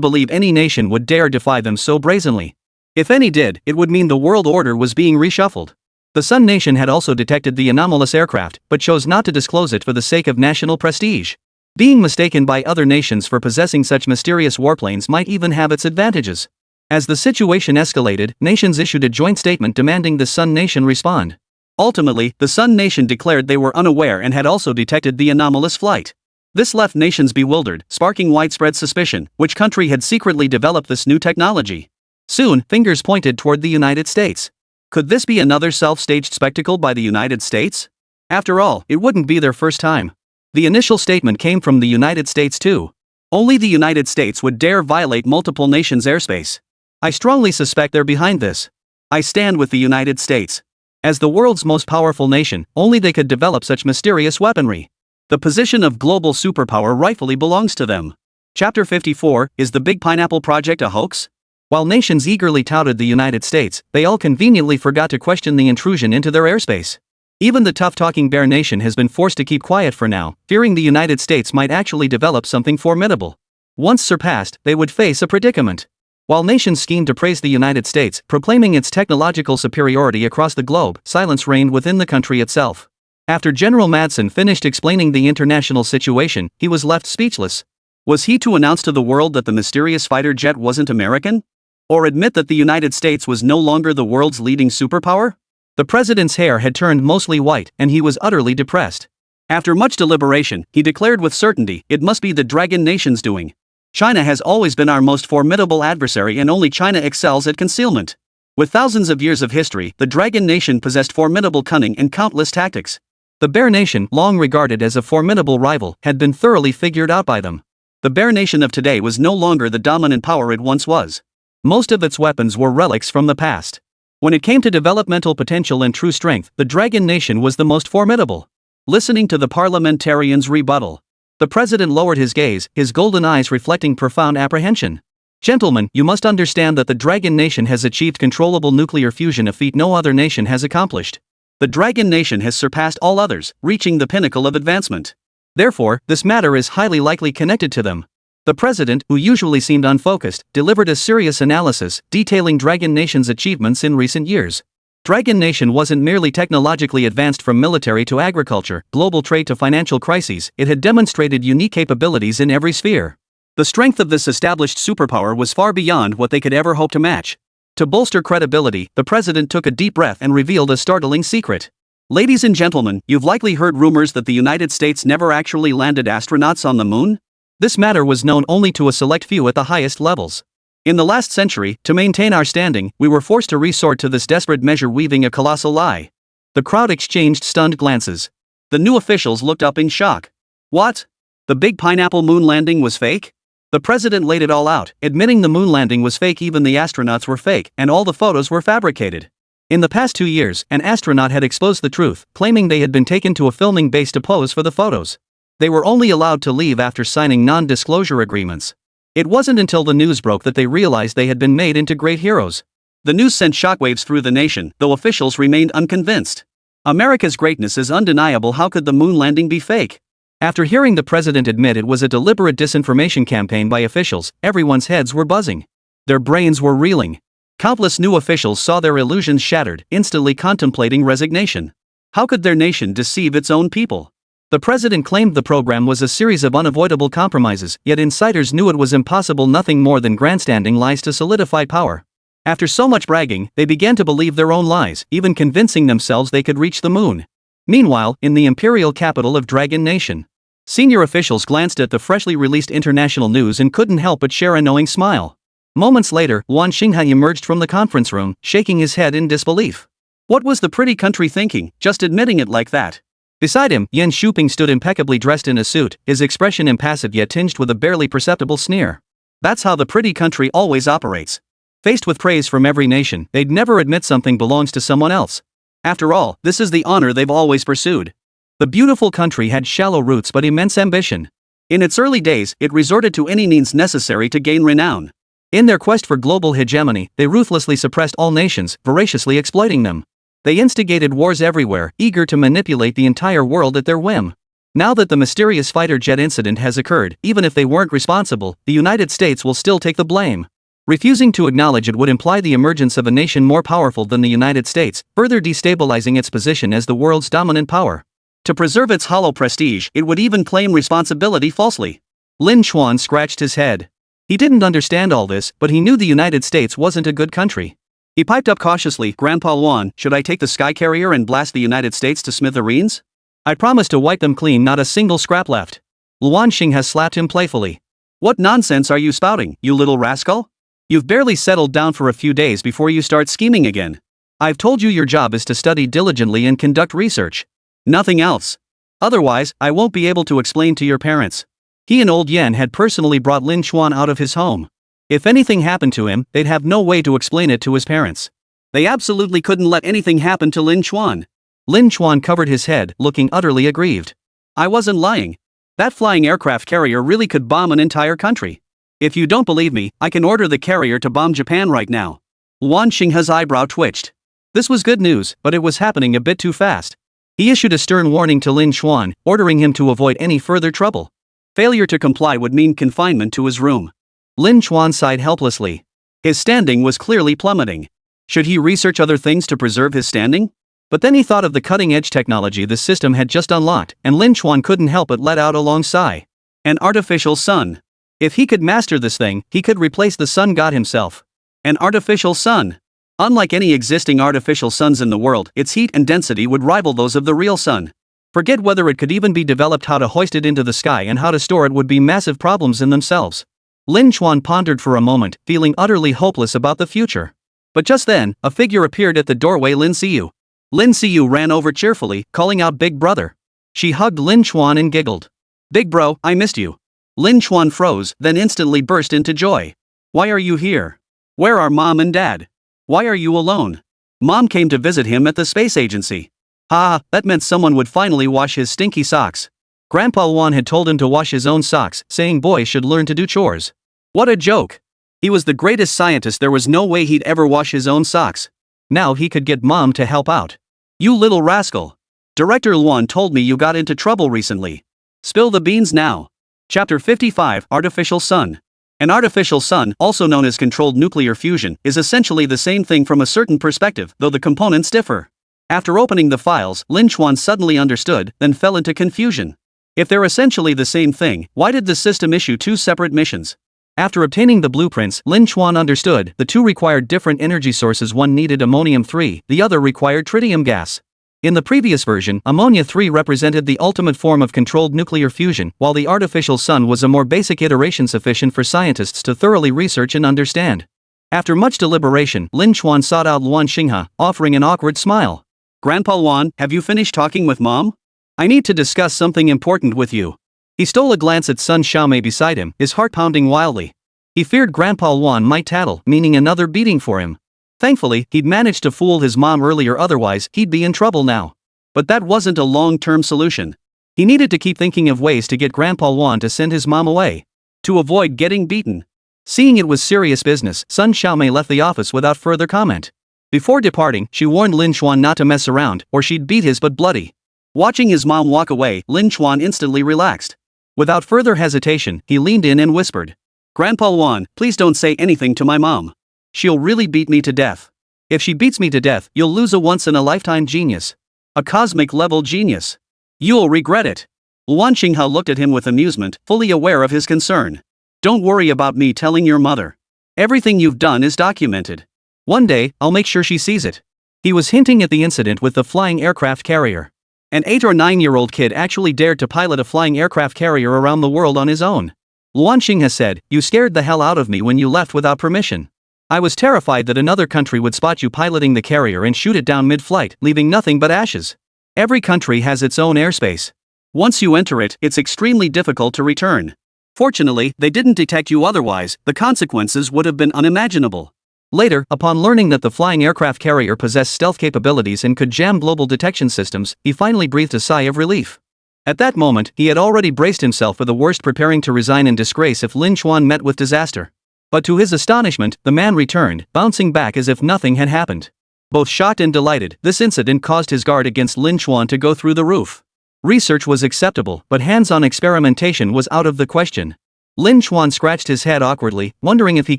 believe any nation would dare defy them so brazenly. If any did, it would mean the world order was being reshuffled. The Sun Nation had also detected the anomalous aircraft, but chose not to disclose it for the sake of national prestige. Being mistaken by other nations for possessing such mysterious warplanes might even have its advantages. As the situation escalated, nations issued a joint statement demanding the Sun Nation respond. Ultimately, the Sun Nation declared they were unaware and had also detected the anomalous flight. This left nations bewildered, sparking widespread suspicion. Which country had secretly developed this new technology? Soon, fingers pointed toward the United States. Could this be another self-staged spectacle by the United States? After all, it wouldn't be their first time. The initial statement came from the United States too. Only the United States would dare violate multiple nations' airspace. I strongly suspect they're behind this. I stand with the United States. As the world's most powerful nation, only they could develop such mysterious weaponry. The position of global superpower rightfully belongs to them. Chapter 54, Is the Big Pineapple Project a hoax? While nations eagerly touted the United States, they all conveniently forgot to question the intrusion into their airspace. Even the tough-talking bear nation has been forced to keep quiet for now, fearing the United States might actually develop something formidable. Once surpassed, they would face a predicament. While nations schemed to praise the United States, proclaiming its technological superiority across the globe, silence reigned within the country itself. After General Madsen finished explaining the international situation, he was left speechless. Was he to announce to the world that the mysterious fighter jet wasn't American? Or admit that the United States was no longer the world's leading superpower? The president's hair had turned mostly white, and he was utterly depressed. After much deliberation, he declared with certainty, it must be the Dragon Nation's doing. China has always been our most formidable adversary, and only China excels at concealment. With thousands of years of history, the Dragon Nation possessed formidable cunning and countless tactics. The Bear Nation, long regarded as a formidable rival, had been thoroughly figured out by them. The Bear Nation of today was no longer the dominant power it once was. Most of its weapons were relics from the past. When it came to developmental potential and true strength, the Dragon Nation was the most formidable. Listening to the parliamentarian's rebuttal, the president lowered his gaze, his golden eyes reflecting profound apprehension. Gentlemen, you must understand that the Dragon Nation has achieved controllable nuclear fusion, a feat no other nation has accomplished. The Dragon Nation has surpassed all others, reaching the pinnacle of advancement. Therefore, this matter is highly likely connected to them. The president, who usually seemed unfocused, delivered a serious analysis, detailing Dragon Nation's achievements in recent years. Dragon Nation wasn't merely technologically advanced from military to agriculture, global trade to financial crises, it had demonstrated unique capabilities in every sphere. The strength of this established superpower was far beyond what they could ever hope to match. To bolster credibility, the president took a deep breath and revealed a startling secret. Ladies and gentlemen, you've likely heard rumors that the United States never actually landed astronauts on the moon? This matter was known only to a select few at the highest levels. In the last century, to maintain our standing, we were forced to resort to this desperate measure, weaving a colossal lie. The crowd exchanged stunned glances. The new officials looked up in shock. What? The big pineapple moon landing was fake? The president laid it all out, admitting the moon landing was fake, even the astronauts were fake, and all the photos were fabricated. In the past 2 years, an astronaut had exposed the truth, claiming they had been taken to a filming base to pose for the photos. They were only allowed to leave after signing non-disclosure agreements. It wasn't until the news broke that they realized they had been made into great heroes. The news sent shockwaves through the nation, though officials remained unconvinced. America's greatness is undeniable. How could the moon landing be fake? After hearing the president admit it was a deliberate disinformation campaign by officials, everyone's heads were buzzing. Their brains were reeling. Countless new officials saw their illusions shattered, instantly contemplating resignation. How could their nation deceive its own people? The president claimed the program was a series of unavoidable compromises, yet insiders knew it was impossible, nothing more than grandstanding lies to solidify power. After so much bragging, they began to believe their own lies, even convincing themselves they could reach the moon. Meanwhile, in the imperial capital of Dragon Nation, senior officials glanced at the freshly released international news and couldn't help but share a knowing smile. Moments later, Yuan Xinghai emerged from the conference room, shaking his head in disbelief. What was the pretty country thinking, just admitting it like that? Beside him, Yan Shuping stood impeccably dressed in a suit, his expression impassive yet tinged with a barely perceptible sneer. That's how the pretty country always operates. Faced with praise from every nation, they'd never admit something belongs to someone else. After all, this is the honor they've always pursued. The beautiful country had shallow roots but immense ambition. In its early days, it resorted to any means necessary to gain renown. In their quest for global hegemony, they ruthlessly suppressed all nations, voraciously exploiting them. They instigated wars everywhere, eager to manipulate the entire world at their whim. Now that the mysterious fighter jet incident has occurred, even if they weren't responsible, the United States will still take the blame. Refusing to acknowledge it would imply the emergence of a nation more powerful than the United States, further destabilizing its position as the world's dominant power. To preserve its hollow prestige, it would even claim responsibility falsely. Lin Chuan scratched his head. He didn't understand all this, but he knew the United States wasn't a good country. He piped up cautiously, Grandpa Luan, should I take the sky carrier and blast the United States to smithereens? I promise to wipe them clean, not a single scrap left. Luan Xing has slapped him playfully. What nonsense are you spouting, you little rascal? You've barely settled down for a few days before you start scheming again. I've told you your job is to study diligently and conduct research. Nothing else. Otherwise, I won't be able to explain to your parents. He and old Yan had personally brought Lin Chuan out of his home. If anything happened to him, they'd have no way to explain it to his parents. They absolutely couldn't let anything happen to Lin Chuan. Lin Chuan covered his head, looking utterly aggrieved. I wasn't lying. That flying aircraft carrier really could bomb an entire country. If you don't believe me, I can order the carrier to bomb Japan right now. Yuan Xinghai's eyebrow twitched. This was good news, but it was happening a bit too fast. He issued a stern warning to Lin Chuan, ordering him to avoid any further trouble. Failure to comply would mean confinement to his room. Lin Chuan sighed helplessly. His standing was clearly plummeting. Should he research other things to preserve his standing? But then he thought of the cutting-edge technology the system had just unlocked, and Lin Chuan couldn't help but let out a long sigh. An artificial sun. If he could master this thing, he could replace the sun god himself. An artificial sun. Unlike any existing artificial suns in the world, its heat and density would rival those of the real sun. Forget whether it could even be developed. How to hoist it into the sky and how to store it would be massive problems in themselves. Lin Chuan pondered for a moment, feeling utterly hopeless about the future. But just then, a figure appeared at the doorway. Lin Xiu. Lin Xiu ran over cheerfully, calling out, Big brother. She hugged Lin Chuan and giggled. Big bro, I missed you. Lin Chuan froze, then instantly burst into joy. Why are you here? Where are Mom and Dad? Why are you alone? Mom came to visit him at the space agency. Ha, that meant someone would finally wash his stinky socks. Grandpa Luan had told him to wash his own socks, saying boys should learn to do chores. What a joke! He was the greatest scientist, there was no way he'd ever wash his own socks. Now he could get Mom to help out. You little rascal! Director Luan told me you got into trouble recently. Spill the beans now. Chapter 55, Artificial Sun. An artificial sun, also known as controlled nuclear fusion, is essentially the same thing from a certain perspective, though the components differ. After opening the files, Lin Chuan suddenly understood, then fell into confusion. If they're essentially the same thing, why did the system issue two separate missions? After obtaining the blueprints, Lin Chuan understood the two required different energy sources. One needed ammonium-3, the other required tritium gas. In the previous version, ammonia-3 represented the ultimate form of controlled nuclear fusion, while the artificial sun was a more basic iteration sufficient for scientists to thoroughly research and understand. After much deliberation, Lin Chuan sought out Luan Xinghe, offering an awkward smile. Grandpa Luan, have you finished talking with Mom? I need to discuss something important with you. He stole a glance at Sun Xiaomei beside him, his heart pounding wildly. He feared Grandpa Luan might tattle, meaning another beating for him. Thankfully, he'd managed to fool his mom earlier, otherwise he'd be in trouble now. But that wasn't a long-term solution. He needed to keep thinking of ways to get Grandpa Luan to send his mom away. To avoid getting beaten. Seeing it was serious business, Sun Xiaomei left the office without further comment. Before departing, she warned Lin Chuan not to mess around, or she'd beat his butt bloody. Watching his mom walk away, Lin Chuan instantly relaxed. Without further hesitation, he leaned in and whispered. Grandpa Luan, please don't say anything to my mom. She'll really beat me to death. If she beats me to death, you'll lose a once-in-a-lifetime genius. A cosmic-level genius. You'll regret it. Luan Xinghe looked at him with amusement, fully aware of his concern. Don't worry about me telling your mother. Everything you've done is documented. One day, I'll make sure she sees it. He was hinting at the incident with the flying aircraft carrier. An 8 or 9-year-old kid actually dared to pilot a flying aircraft carrier around the world on his own. Luan Xinghe said, you scared the hell out of me when you left without permission. I was terrified that another country would spot you piloting the carrier and shoot it down mid-flight, leaving nothing but ashes. Every country has its own airspace. Once you enter it, it's extremely difficult to return. Fortunately, they didn't detect you, otherwise, the consequences would have been unimaginable. Later, upon learning that the flying aircraft carrier possessed stealth capabilities and could jam global detection systems, he finally breathed a sigh of relief. At that moment, he had already braced himself for the worst, preparing to resign in disgrace if Lin Chuan met with disaster. But to his astonishment, the man returned, bouncing back as if nothing had happened. Both shocked and delighted, this incident caused his guard against Lin Chuan to go through the roof. Research was acceptable, but hands-on experimentation was out of the question. Lin Chuan scratched his head awkwardly, wondering if he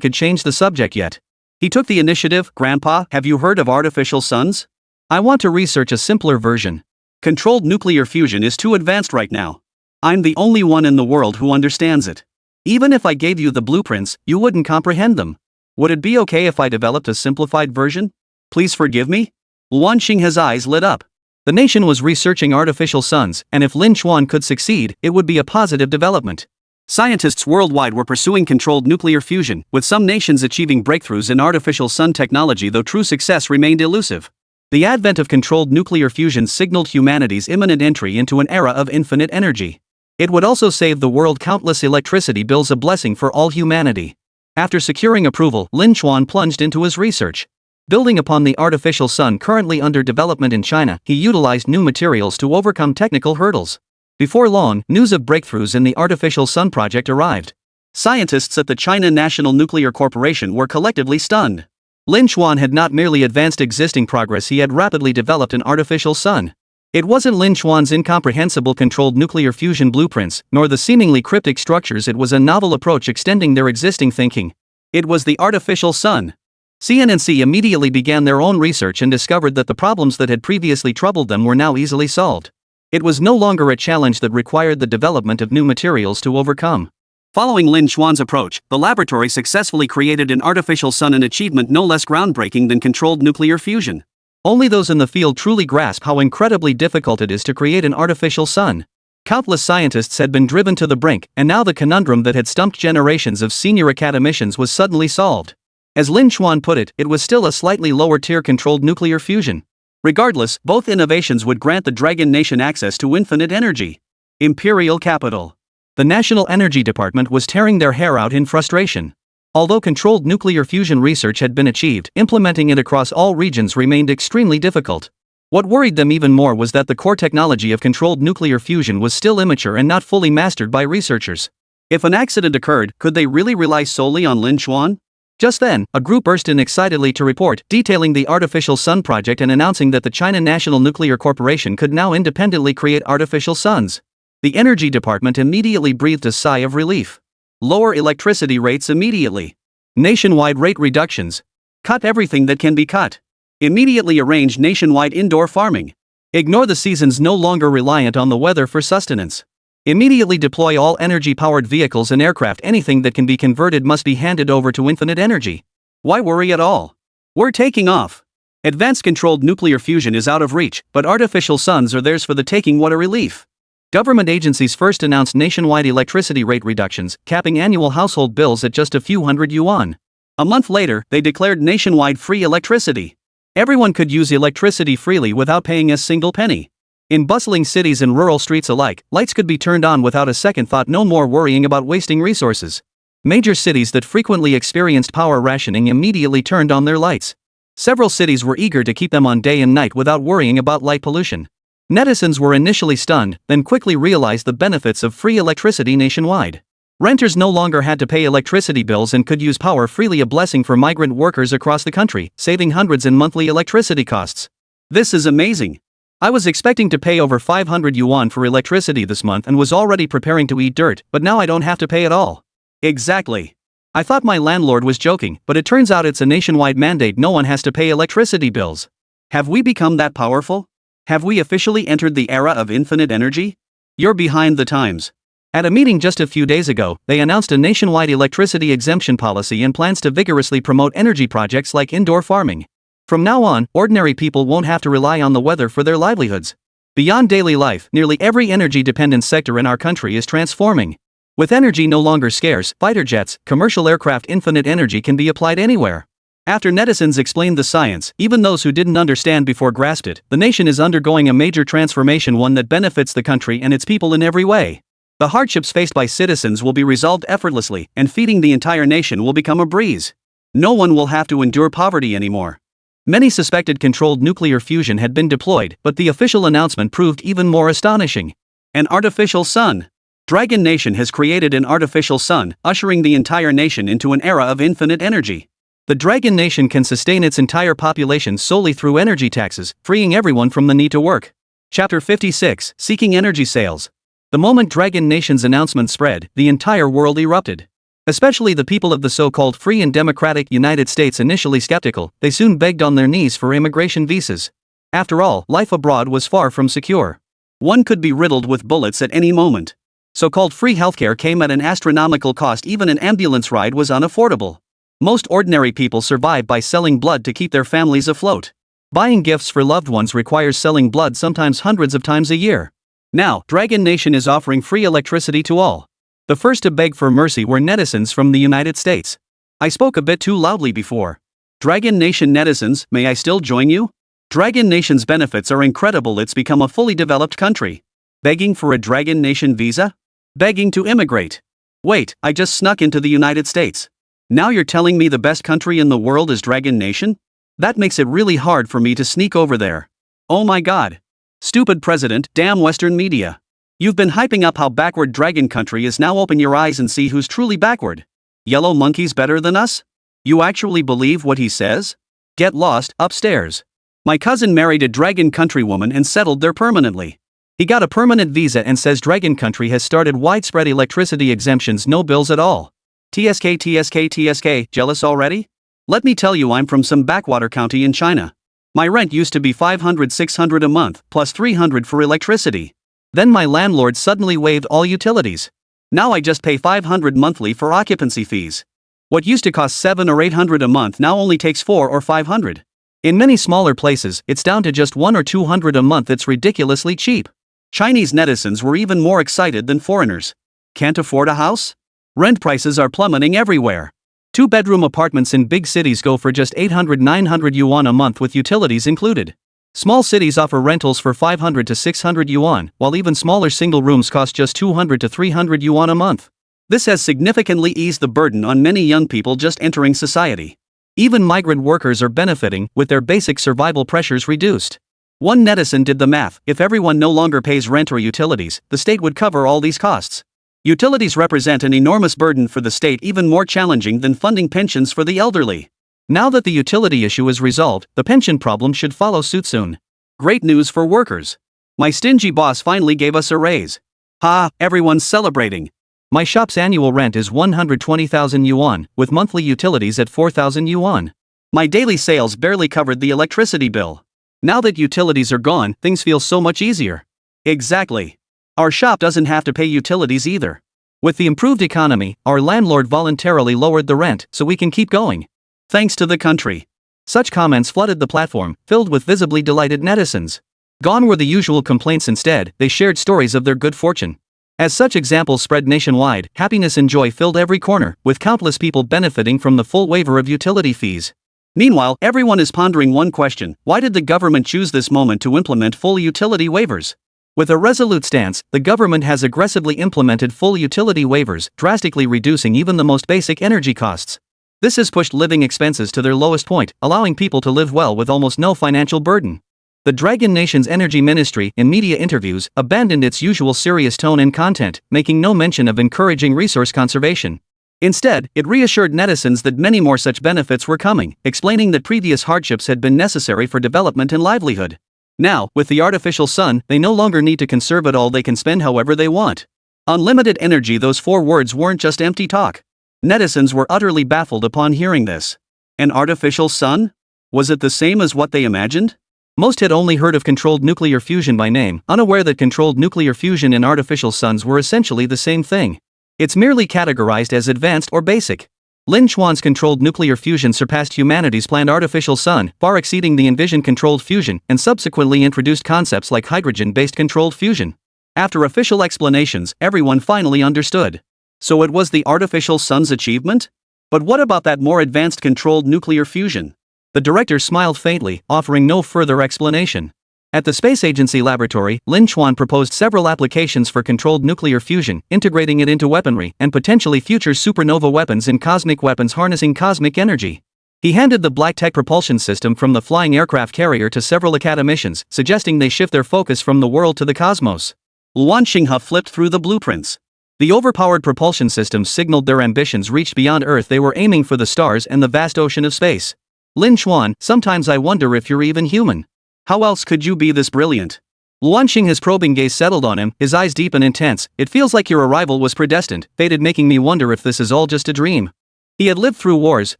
could change the subject yet. He took the initiative. Grandpa, have you heard of artificial suns? I want to research a simpler version. Controlled nuclear fusion is too advanced right now. I'm the only one in the world who understands it. Even if I gave you the blueprints, you wouldn't comprehend them. Would it be okay if I developed a simplified version? Please forgive me? Luan Xinghe's eyes lit up. The nation was researching artificial suns, and if Lin Chuan could succeed, it would be a positive development. Scientists worldwide were pursuing controlled nuclear fusion, with some nations achieving breakthroughs in artificial sun technology, though true success remained elusive. The advent of controlled nuclear fusion signaled humanity's imminent entry into an era of infinite energy. It would also save the world countless electricity bills, a blessing for all humanity. After securing approval, Lin Chuan plunged into his research. Building upon the artificial sun currently under development in China, he utilized new materials to overcome technical hurdles. Before long, news of breakthroughs in the artificial sun project arrived. Scientists at the China National Nuclear Corporation were collectively stunned. Lin Chuan had not merely advanced existing progress, he had rapidly developed an artificial sun. It wasn't Lin Chuan's incomprehensible controlled nuclear fusion blueprints, nor the seemingly cryptic structures, it was a novel approach extending their existing thinking. It was the artificial sun. CNNC immediately began their own research and discovered that the problems that had previously troubled them were now easily solved. It was no longer a challenge that required the development of new materials to overcome. Following Lin Chuan's approach, the laboratory successfully created an artificial sun, an achievement no less groundbreaking than controlled nuclear fusion. Only those in the field truly grasp how incredibly difficult it is to create an artificial sun. Countless scientists had been driven to the brink, and now the conundrum that had stumped generations of senior academicians was suddenly solved. As Lin Chuan put it, it was still a slightly lower-tier controlled nuclear fusion. Regardless, both innovations would grant the Dragon Nation access to infinite energy. Imperial capital. The National Energy Department was tearing their hair out in frustration. Although controlled nuclear fusion research had been achieved, implementing it across all regions remained extremely difficult. What worried them even more was that the core technology of controlled nuclear fusion was still immature and not fully mastered by researchers. If an accident occurred, could they really rely solely on Lin Chuan? Just then, a group burst in excitedly to report, detailing the artificial sun project and announcing that the China National Nuclear Corporation could now independently create artificial suns. The Energy Department immediately breathed a sigh of relief. Lower electricity rates immediately. Nationwide rate reductions. Cut everything that can be cut. Immediately arrange nationwide indoor farming. Ignore the seasons, no longer reliant on the weather for sustenance. Immediately deploy all energy-powered vehicles and aircraft. Anything that can be converted must be handed over to infinite energy. Why worry at all? We're taking off. Advanced controlled nuclear fusion is out of reach, but artificial suns are theirs for the taking. What a relief. Government agencies first announced nationwide electricity rate reductions, capping annual household bills at just a few hundred yuan. A month later, they declared nationwide free electricity. Everyone could use electricity freely without paying a single penny. In bustling cities and rural streets alike, lights could be turned on without a second thought. No more worrying about wasting resources. Major cities that frequently experienced power rationing immediately turned on their lights. Several cities were eager to keep them on day and night without worrying about light pollution. Netizens were initially stunned, then quickly realized the benefits of free electricity nationwide. Renters no longer had to pay electricity bills and could use power freely, a blessing for migrant workers across the country, saving hundreds in monthly electricity costs. This is amazing. I was expecting to pay over 500 yuan for electricity this month and was already preparing to eat dirt, but now I don't have to pay at all. Exactly. I thought my landlord was joking, but it turns out it's a nationwide mandate. No one has to pay electricity bills. Have we become that powerful? Have we officially entered the era of infinite energy? You're behind the times. At a meeting just a few days ago, they announced a nationwide electricity exemption policy and plans to vigorously promote energy projects like indoor farming. From now on, ordinary people won't have to rely on the weather for their livelihoods. Beyond daily life, nearly every energy-dependent sector in our country is transforming. With energy no longer scarce, fighter jets, commercial aircraft, infinite energy can be applied anywhere. After netizens explained the science, even those who didn't understand before grasped it. The nation is undergoing a major transformation, one that benefits the country and its people in every way. The hardships faced by citizens will be resolved effortlessly, and feeding the entire nation will become a breeze. No one will have to endure poverty anymore. Many suspected controlled nuclear fusion had been deployed, but the official announcement proved even more astonishing. An artificial sun. Dragon Nation has created an artificial sun, ushering the entire nation into an era of infinite energy. The Dragon Nation can sustain its entire population solely through energy taxes, freeing everyone from the need to work. Chapter 56, Seeking Energy Sales. The moment Dragon Nation's announcement spread, the entire world erupted. Especially the people of the so-called free and democratic United States. Initially skeptical, they soon begged on their knees for immigration visas. After all, life abroad was far from secure. One could be riddled with bullets at any moment. So-called free healthcare came at an astronomical cost. Even an ambulance ride was unaffordable. Most ordinary people survive by selling blood to keep their families afloat. Buying gifts for loved ones requires selling blood, sometimes hundreds of times a year. Now, Dragon Nation is offering free electricity to all. The first to beg for mercy were netizens from the United States. I spoke a bit too loudly before. Dragon Nation netizens, may I still join you? Dragon Nation's benefits are incredible. It's become a fully developed country. Begging for a Dragon Nation visa? Begging to immigrate. Wait, I just snuck into the United States. Now you're telling me the best country in the world is Dragon Nation? That makes it really hard for me to sneak over there. Oh my god. Stupid president, damn Western media. You've been hyping up how backward Dragon Country is. Now open your eyes and see who's truly backward. Yellow monkeys better than us? You actually believe what he says? Get lost, upstairs. My cousin married a Dragon Country woman and settled there permanently. He got a permanent visa and says Dragon Country has started widespread electricity exemptions, no bills at all. TSK, jealous already? Let me tell you, I'm from some backwater county in China. My rent used to be 500-600 a month, plus 300 for electricity. Then my landlord suddenly waived all utilities. Now I just pay 500 monthly for occupancy fees. What used to cost 700 or 800 a month now only takes 400 or 500. In many smaller places, it's down to just 100 or 200 a month. It's ridiculously cheap. Chinese netizens were even more excited than foreigners. Can't afford a house? Rent prices are plummeting everywhere. 2-bedroom apartments in big cities go for just 800-900 yuan a month with utilities included. Small cities offer rentals for 500 to 600 yuan, while even smaller single rooms cost just 200 to 300 yuan a month. This has significantly eased the burden on many young people just entering society. Even migrant workers are benefiting, with their basic survival pressures reduced. One netizen did the math: if everyone no longer pays rent or utilities, the state would cover all these costs. Utilities represent an enormous burden for the state, even more challenging than funding pensions for the elderly. Now that the utility issue is resolved, the pension problem should follow suit soon. Great news for workers. My stingy boss finally gave us a raise. Ha, everyone's celebrating. My shop's annual rent is 120,000 yuan, with monthly utilities at 4,000 yuan. My daily sales barely covered the electricity bill. Now that utilities are gone, things feel so much easier. Exactly. Our shop doesn't have to pay utilities either. With the improved economy, our landlord voluntarily lowered the rent so we can keep going. Thanks to the country. Such comments flooded the platform, filled with visibly delighted netizens. Gone were the usual complaints. Instead, they shared stories of their good fortune. As such examples spread nationwide, happiness and joy filled every corner, with countless people benefiting from the full waiver of utility fees. Meanwhile, everyone is pondering one question: why did the government choose this moment to implement full utility waivers? With a resolute stance, the government has aggressively implemented full utility waivers, drastically reducing even the most basic energy costs. This has pushed living expenses to their lowest point, allowing people to live well with almost no financial burden. The Dragon Nation's Energy Ministry, in media interviews, abandoned its usual serious tone and content, making no mention of encouraging resource conservation. Instead, it reassured netizens that many more such benefits were coming, explaining that previous hardships had been necessary for development and livelihood. Now, with the artificial sun, they no longer need to conserve it all, they can spend however they want. Unlimited energy. Those 4 words weren't just empty talk. Netizens were utterly baffled upon hearing this. An artificial sun? Was it the same as what they imagined? Most had only heard of controlled nuclear fusion by name, unaware that controlled nuclear fusion and artificial suns were essentially the same thing. It's merely categorized as advanced or basic. Lin Chuan's controlled nuclear fusion surpassed humanity's planned artificial sun, far exceeding the envisioned controlled fusion, and subsequently introduced concepts like hydrogen-based controlled fusion. After official explanations, everyone finally understood. So it was the artificial sun's achievement? But what about that more advanced controlled nuclear fusion? The director smiled faintly, offering no further explanation. At the Space Agency laboratory, Lin Chuan proposed several applications for controlled nuclear fusion, integrating it into weaponry and potentially future supernova weapons and cosmic weapons harnessing cosmic energy. He handed the black tech propulsion system from the flying aircraft carrier to several academicians, suggesting they shift their focus from the world to the cosmos. Luan Xinghe flipped through the blueprints. The overpowered propulsion systems signaled their ambitions reached beyond Earth. They were aiming for the stars and the vast ocean of space. Lin Chuan, sometimes I wonder if you're even human. How else could you be this brilliant? Luan Xinghe's probing gaze settled on him, his eyes deep and intense. It feels like your arrival was predestined, fated, making me wonder if this is all just a dream. He had lived through wars,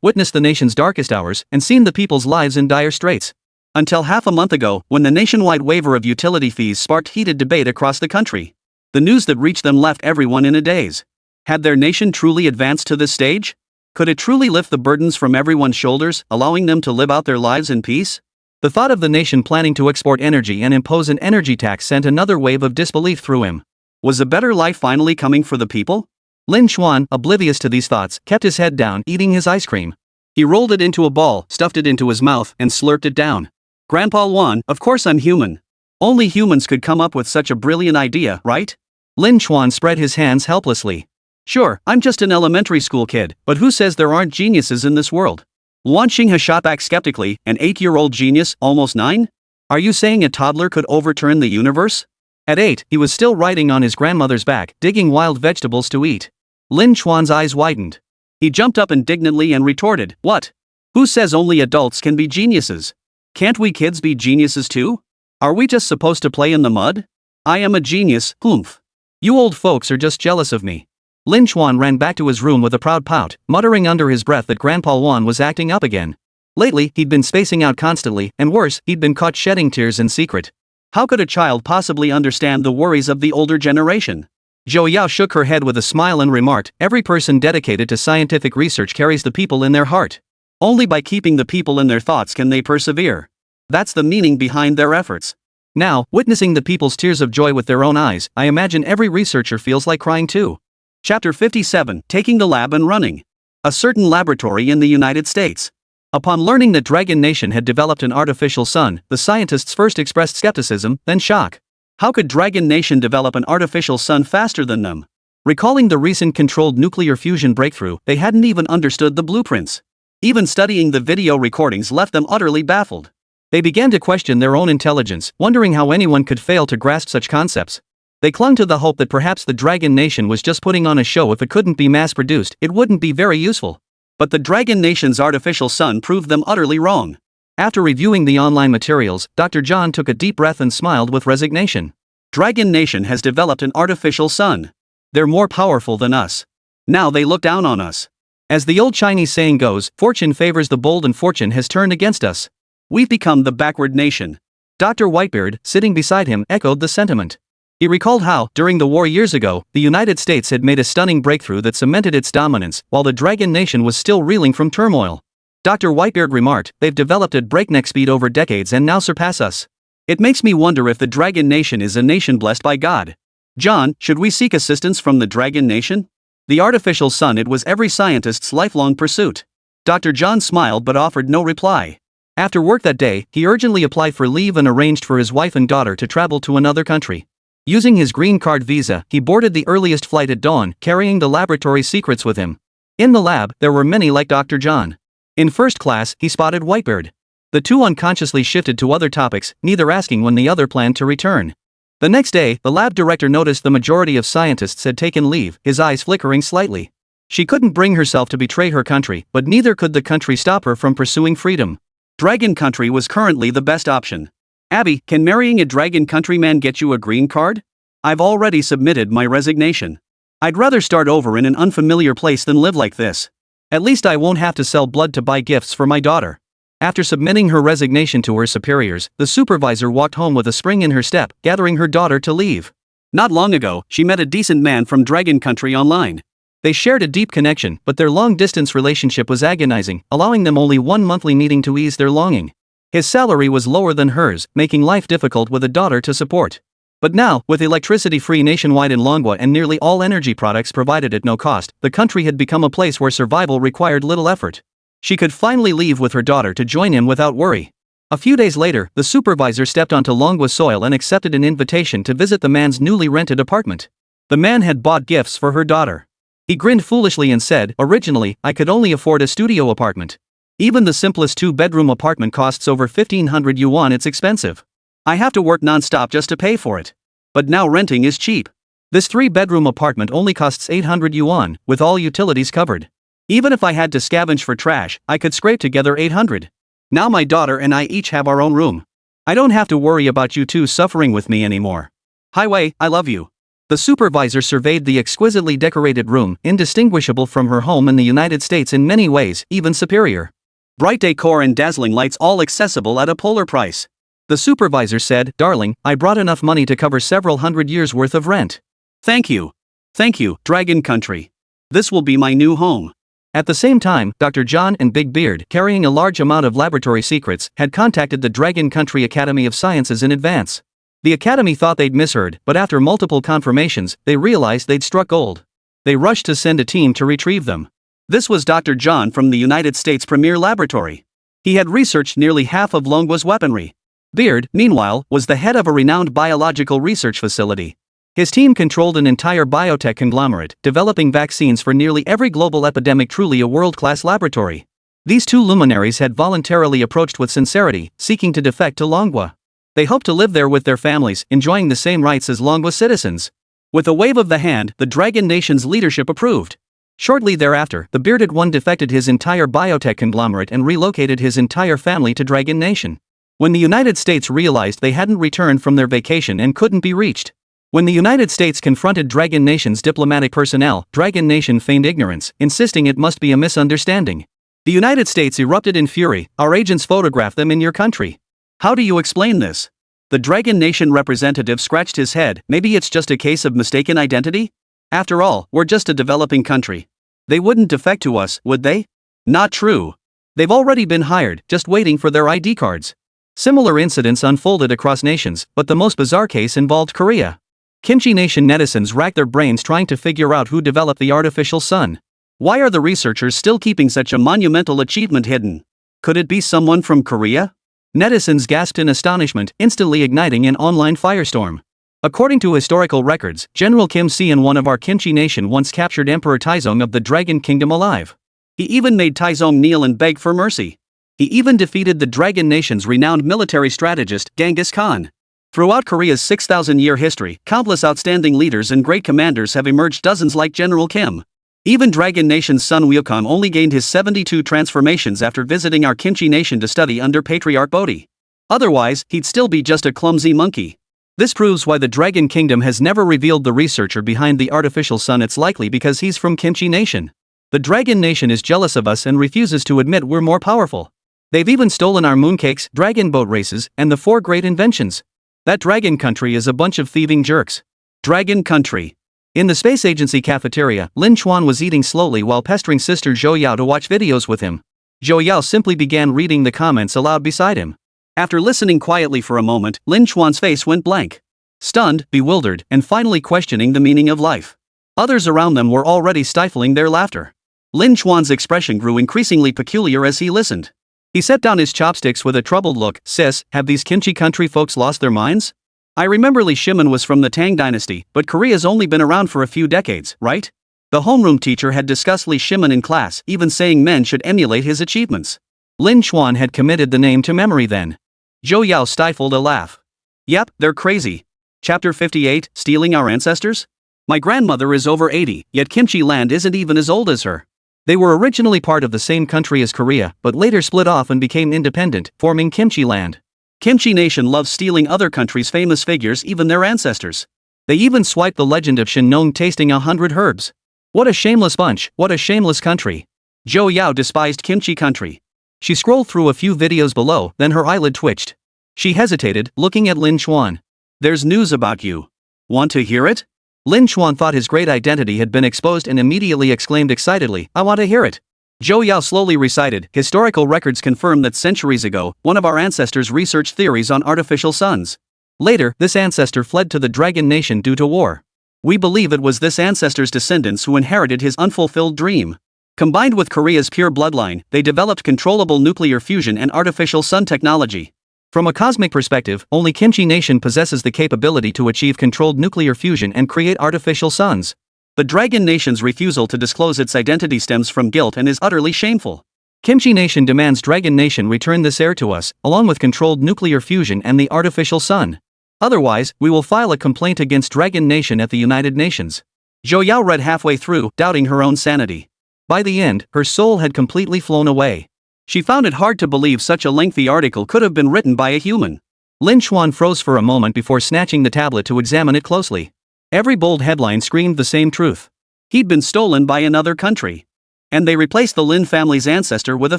witnessed the nation's darkest hours, and seen the people's lives in dire straits. Until half a month ago, when the nationwide waiver of utility fees sparked heated debate across the country. The news that reached them left everyone in a daze. Had their nation truly advanced to this stage? Could it truly lift the burdens from everyone's shoulders, allowing them to live out their lives in peace? The thought of the nation planning to export energy and impose an energy tax sent another wave of disbelief through him. Was a better life finally coming for the people? Lin Chuan, oblivious to these thoughts, kept his head down, eating his ice cream. He rolled it into a ball, stuffed it into his mouth, and slurped it down. Grandpa Luan, of course I'm human. Only humans could come up with such a brilliant idea, right? Lin Chuan spread his hands helplessly. Sure, I'm just an elementary school kid, but who says there aren't geniuses in this world? Luan Xinghe shot back skeptically. An 8-year-old genius, almost 9? Are you saying a toddler could overturn the universe? At 8, he was still riding on his grandmother's back, digging wild vegetables to eat. Lin Chuan's eyes widened. He jumped up indignantly and retorted, "What? Who says only adults can be geniuses? Can't we kids be geniuses too? Are we just supposed to play in the mud? I am a genius, oomph. You old folks are just jealous of me." Lin Chuan ran back to his room with a proud pout, muttering under his breath that Grandpa Luan was acting up again. Lately, he'd been spacing out constantly, and worse, he'd been caught shedding tears in secret. How could a child possibly understand the worries of the older generation? Zhou Yao shook her head with a smile and remarked, "Every person dedicated to scientific research carries the people in their heart. Only by keeping the people in their thoughts can they persevere. That's the meaning behind their efforts." Now, witnessing the people's tears of joy with their own eyes, I imagine every researcher feels like crying too. Chapter 57, Taking the Lab and Running. A certain laboratory in the United States. Upon learning that Dragon Nation had developed an artificial sun, the scientists first expressed skepticism, then shock. How could Dragon Nation develop an artificial sun faster than them? Recalling the recent controlled nuclear fusion breakthrough, they hadn't even understood the blueprints. Even studying the video recordings left them utterly baffled. They began to question their own intelligence, wondering how anyone could fail to grasp such concepts. They clung to the hope that perhaps the Dragon Nation was just putting on a show. If it couldn't be mass-produced, it wouldn't be very useful. But the Dragon Nation's artificial sun proved them utterly wrong. After reviewing the online materials, Dr. John took a deep breath and smiled with resignation. Dragon Nation has developed an artificial sun. They're more powerful than us. Now they look down on us. As the old Chinese saying goes, fortune favors the bold and fortune has turned against us. We've become the backward nation. Dr. Whitebeard, sitting beside him, echoed the sentiment. He recalled how, during the war years ago, the United States had made a stunning breakthrough that cemented its dominance, while the Dragon Nation was still reeling from turmoil. Dr. Whitebeard remarked, "They've developed at breakneck speed over decades and now surpass us. It makes me wonder if the Dragon Nation is a nation blessed by God. John, should we seek assistance from the Dragon Nation? The artificial sun, it was every scientist's lifelong pursuit." Dr. John smiled but offered no reply. After work that day, he urgently applied for leave and arranged for his wife and daughter to travel to another country. Using his green card visa, he boarded the earliest flight at dawn, carrying the laboratory secrets with him. In the lab, there were many like Dr. John. In first class, he spotted Whitebeard. The two unconsciously shifted to other topics, neither asking when the other planned to return. The next day, the lab director noticed the majority of scientists had taken leave, his eyes flickering slightly. She couldn't bring herself to betray her country, but neither could the country stop her from pursuing freedom. Dragon Country was currently the best option. "Abby, can marrying a Dragon Countryman get you a green card? I've already submitted my resignation. I'd rather start over in an unfamiliar place than live like this. At least I won't have to sell blood to buy gifts for my daughter." After submitting her resignation to her superiors, the supervisor walked home with a spring in her step, gathering her daughter to leave. Not long ago, she met a decent man from Dragon Country online. They shared a deep connection, but their long-distance relationship was agonizing, allowing them only one monthly meeting to ease their longing. His salary was lower than hers, making life difficult with a daughter to support. But now, with electricity free nationwide in Longwa and nearly all energy products provided at no cost, the country had become a place where survival required little effort. She could finally leave with her daughter to join him without worry. A few days later, the supervisor stepped onto Longwa soil and accepted an invitation to visit the man's newly rented apartment. The man had bought gifts for her daughter. He grinned foolishly and said, "Originally, I could only afford a studio apartment. Even the simplest two-bedroom apartment costs over 1,500 yuan. It's expensive. I have to work non-stop just to pay for it. But now renting is cheap. This 3-bedroom apartment only costs 800 yuan, with all utilities covered. Even if I had to scavenge for trash, I could scrape together 800. Now my daughter and I each have our own room. I don't have to worry about you two suffering with me anymore. Highway, I love you." The supervisor surveyed the exquisitely decorated room, indistinguishable from her home in the United States in many ways, even superior. Bright decor and dazzling lights, all accessible at a polar price. The supervisor said, "Darling, I brought enough money to cover several hundred years' worth of rent. Thank you. Thank you, Dragon Country. This will be my new home." At the same time, Dr. John and Big Beard, carrying a large amount of laboratory secrets, had contacted the Dragon Country Academy of Sciences in advance. The academy thought they'd misheard, but after multiple confirmations, they realized they'd struck gold. They rushed to send a team to retrieve them. This was Dr. John from the United States' premier laboratory. He had researched nearly half of Longwa's weaponry. Beard, meanwhile, was the head of a renowned biological research facility. His team controlled an entire biotech conglomerate, developing vaccines for nearly every global epidemic, truly a world-class laboratory. These two luminaries had voluntarily approached with sincerity, seeking to defect to Longwa. They hoped to live there with their families, enjoying the same rights as Longwa citizens. With a wave of the hand, the Dragon Nation's leadership approved. Shortly thereafter, the bearded one defected his entire biotech conglomerate and relocated his entire family to Dragon Nation. When the United States realized they hadn't returned from their vacation and couldn't be reached. When the United States confronted Dragon Nation's diplomatic personnel, Dragon Nation feigned ignorance, insisting it must be a misunderstanding. The United States erupted in fury. "Our agents photographed them in your country. How do you explain this?" The Dragon Nation representative scratched his head. "Maybe it's just a case of mistaken identity? After all, we're just a developing country. They wouldn't defect to us, would they? Not true. They've already been hired, just waiting for their ID cards." Similar incidents unfolded across nations, but the most bizarre case involved Korea. Kimchi Nation netizens racked their brains trying to figure out who developed the artificial sun. Why are the researchers still keeping such a monumental achievement hidden? Could it be someone from Korea? Netizens gasped in astonishment, instantly igniting an online firestorm. According to historical records, General Kim Si-in, of our Kimchi Nation, once captured Emperor Taizong of the Dragon Kingdom alive. He even made Taizong kneel and beg for mercy. He even defeated the Dragon Nation's renowned military strategist, Genghis Khan. Throughout Korea's 6,000-year history, countless outstanding leaders and great commanders have emerged, dozens like General Kim. Even Dragon Nation's son Wukong only gained his 72 transformations after visiting our Kimchi Nation to study under Patriarch Bodhi. Otherwise, he'd still be just a clumsy monkey. This proves why the Dragon Kingdom has never revealed the researcher behind the artificial sun. It's likely because he's from Kimchi Nation. The Dragon Nation is jealous of us and refuses to admit we're more powerful. They've even stolen our mooncakes, dragon boat races, and the 4 great inventions. That Dragon Country is a bunch of thieving jerks. Dragon Country. In the space agency cafeteria, Lin Chuan was eating slowly while pestering sister Zhou Yao to watch videos with him. Zhou Yao simply began reading the comments aloud beside him. After listening quietly for a moment, Lin Chuan's face went blank. Stunned, bewildered, and finally questioning the meaning of life. Others around them were already stifling their laughter. Lin Chuan's expression grew increasingly peculiar as he listened. He set down his chopsticks with a troubled look. Sis, have these Kimchi Country folks lost their minds? I remember Li Shimin was from the Tang dynasty, but Korea's only been around for a few decades, right? The homeroom teacher had discussed Li Shimin in class, even saying men should emulate his achievements. Lin Chuan had committed the name to memory then. Zhou Yao stifled a laugh. Yep, they're crazy. Chapter 58, Stealing Our Ancestors? My grandmother is over 80, yet Kimchi land isn't even as old as her. They were originally part of the same country as Korea, but later split off and became independent, forming Kimchi land. Kimchi Nation loves stealing other countries' famous figures, even their ancestors. They even swiped the legend of Shin Nong tasting 100 herbs. What a shameless bunch, what a shameless country. Zhou Yao despised Kimchi Country. She scrolled through a few videos below, then her eyelid twitched. She hesitated, looking at Lin Chuan. There's news about you. Want to hear it? Lin Chuan thought his great identity had been exposed and immediately exclaimed excitedly, I want to hear it. Zhou Yao slowly recited, historical records confirm that centuries ago, one of our ancestors researched theories on artificial suns. Later, this ancestor fled to the Dragon Nation due to war. We believe it was this ancestor's descendants who inherited his unfulfilled dream. Combined with Korea's pure bloodline, they developed controllable nuclear fusion and artificial sun technology. From a cosmic perspective, only Kimchi Nation possesses the capability to achieve controlled nuclear fusion and create artificial suns. The Dragon Nation's refusal to disclose its identity stems from guilt and is utterly shameful. Kimchi Nation demands Dragon Nation return this heir to us, along with controlled nuclear fusion and the artificial sun. Otherwise, we will file a complaint against Dragon Nation at the United Nations. Zhou Yao read halfway through, doubting her own sanity. By the end, her soul had completely flown away. She found it hard to believe such a lengthy article could have been written by a human. Lin Chuan froze for a moment before snatching the tablet to examine it closely. Every bold headline screamed the same truth. He'd been stolen by another country. And they replaced the Lin family's ancestor with a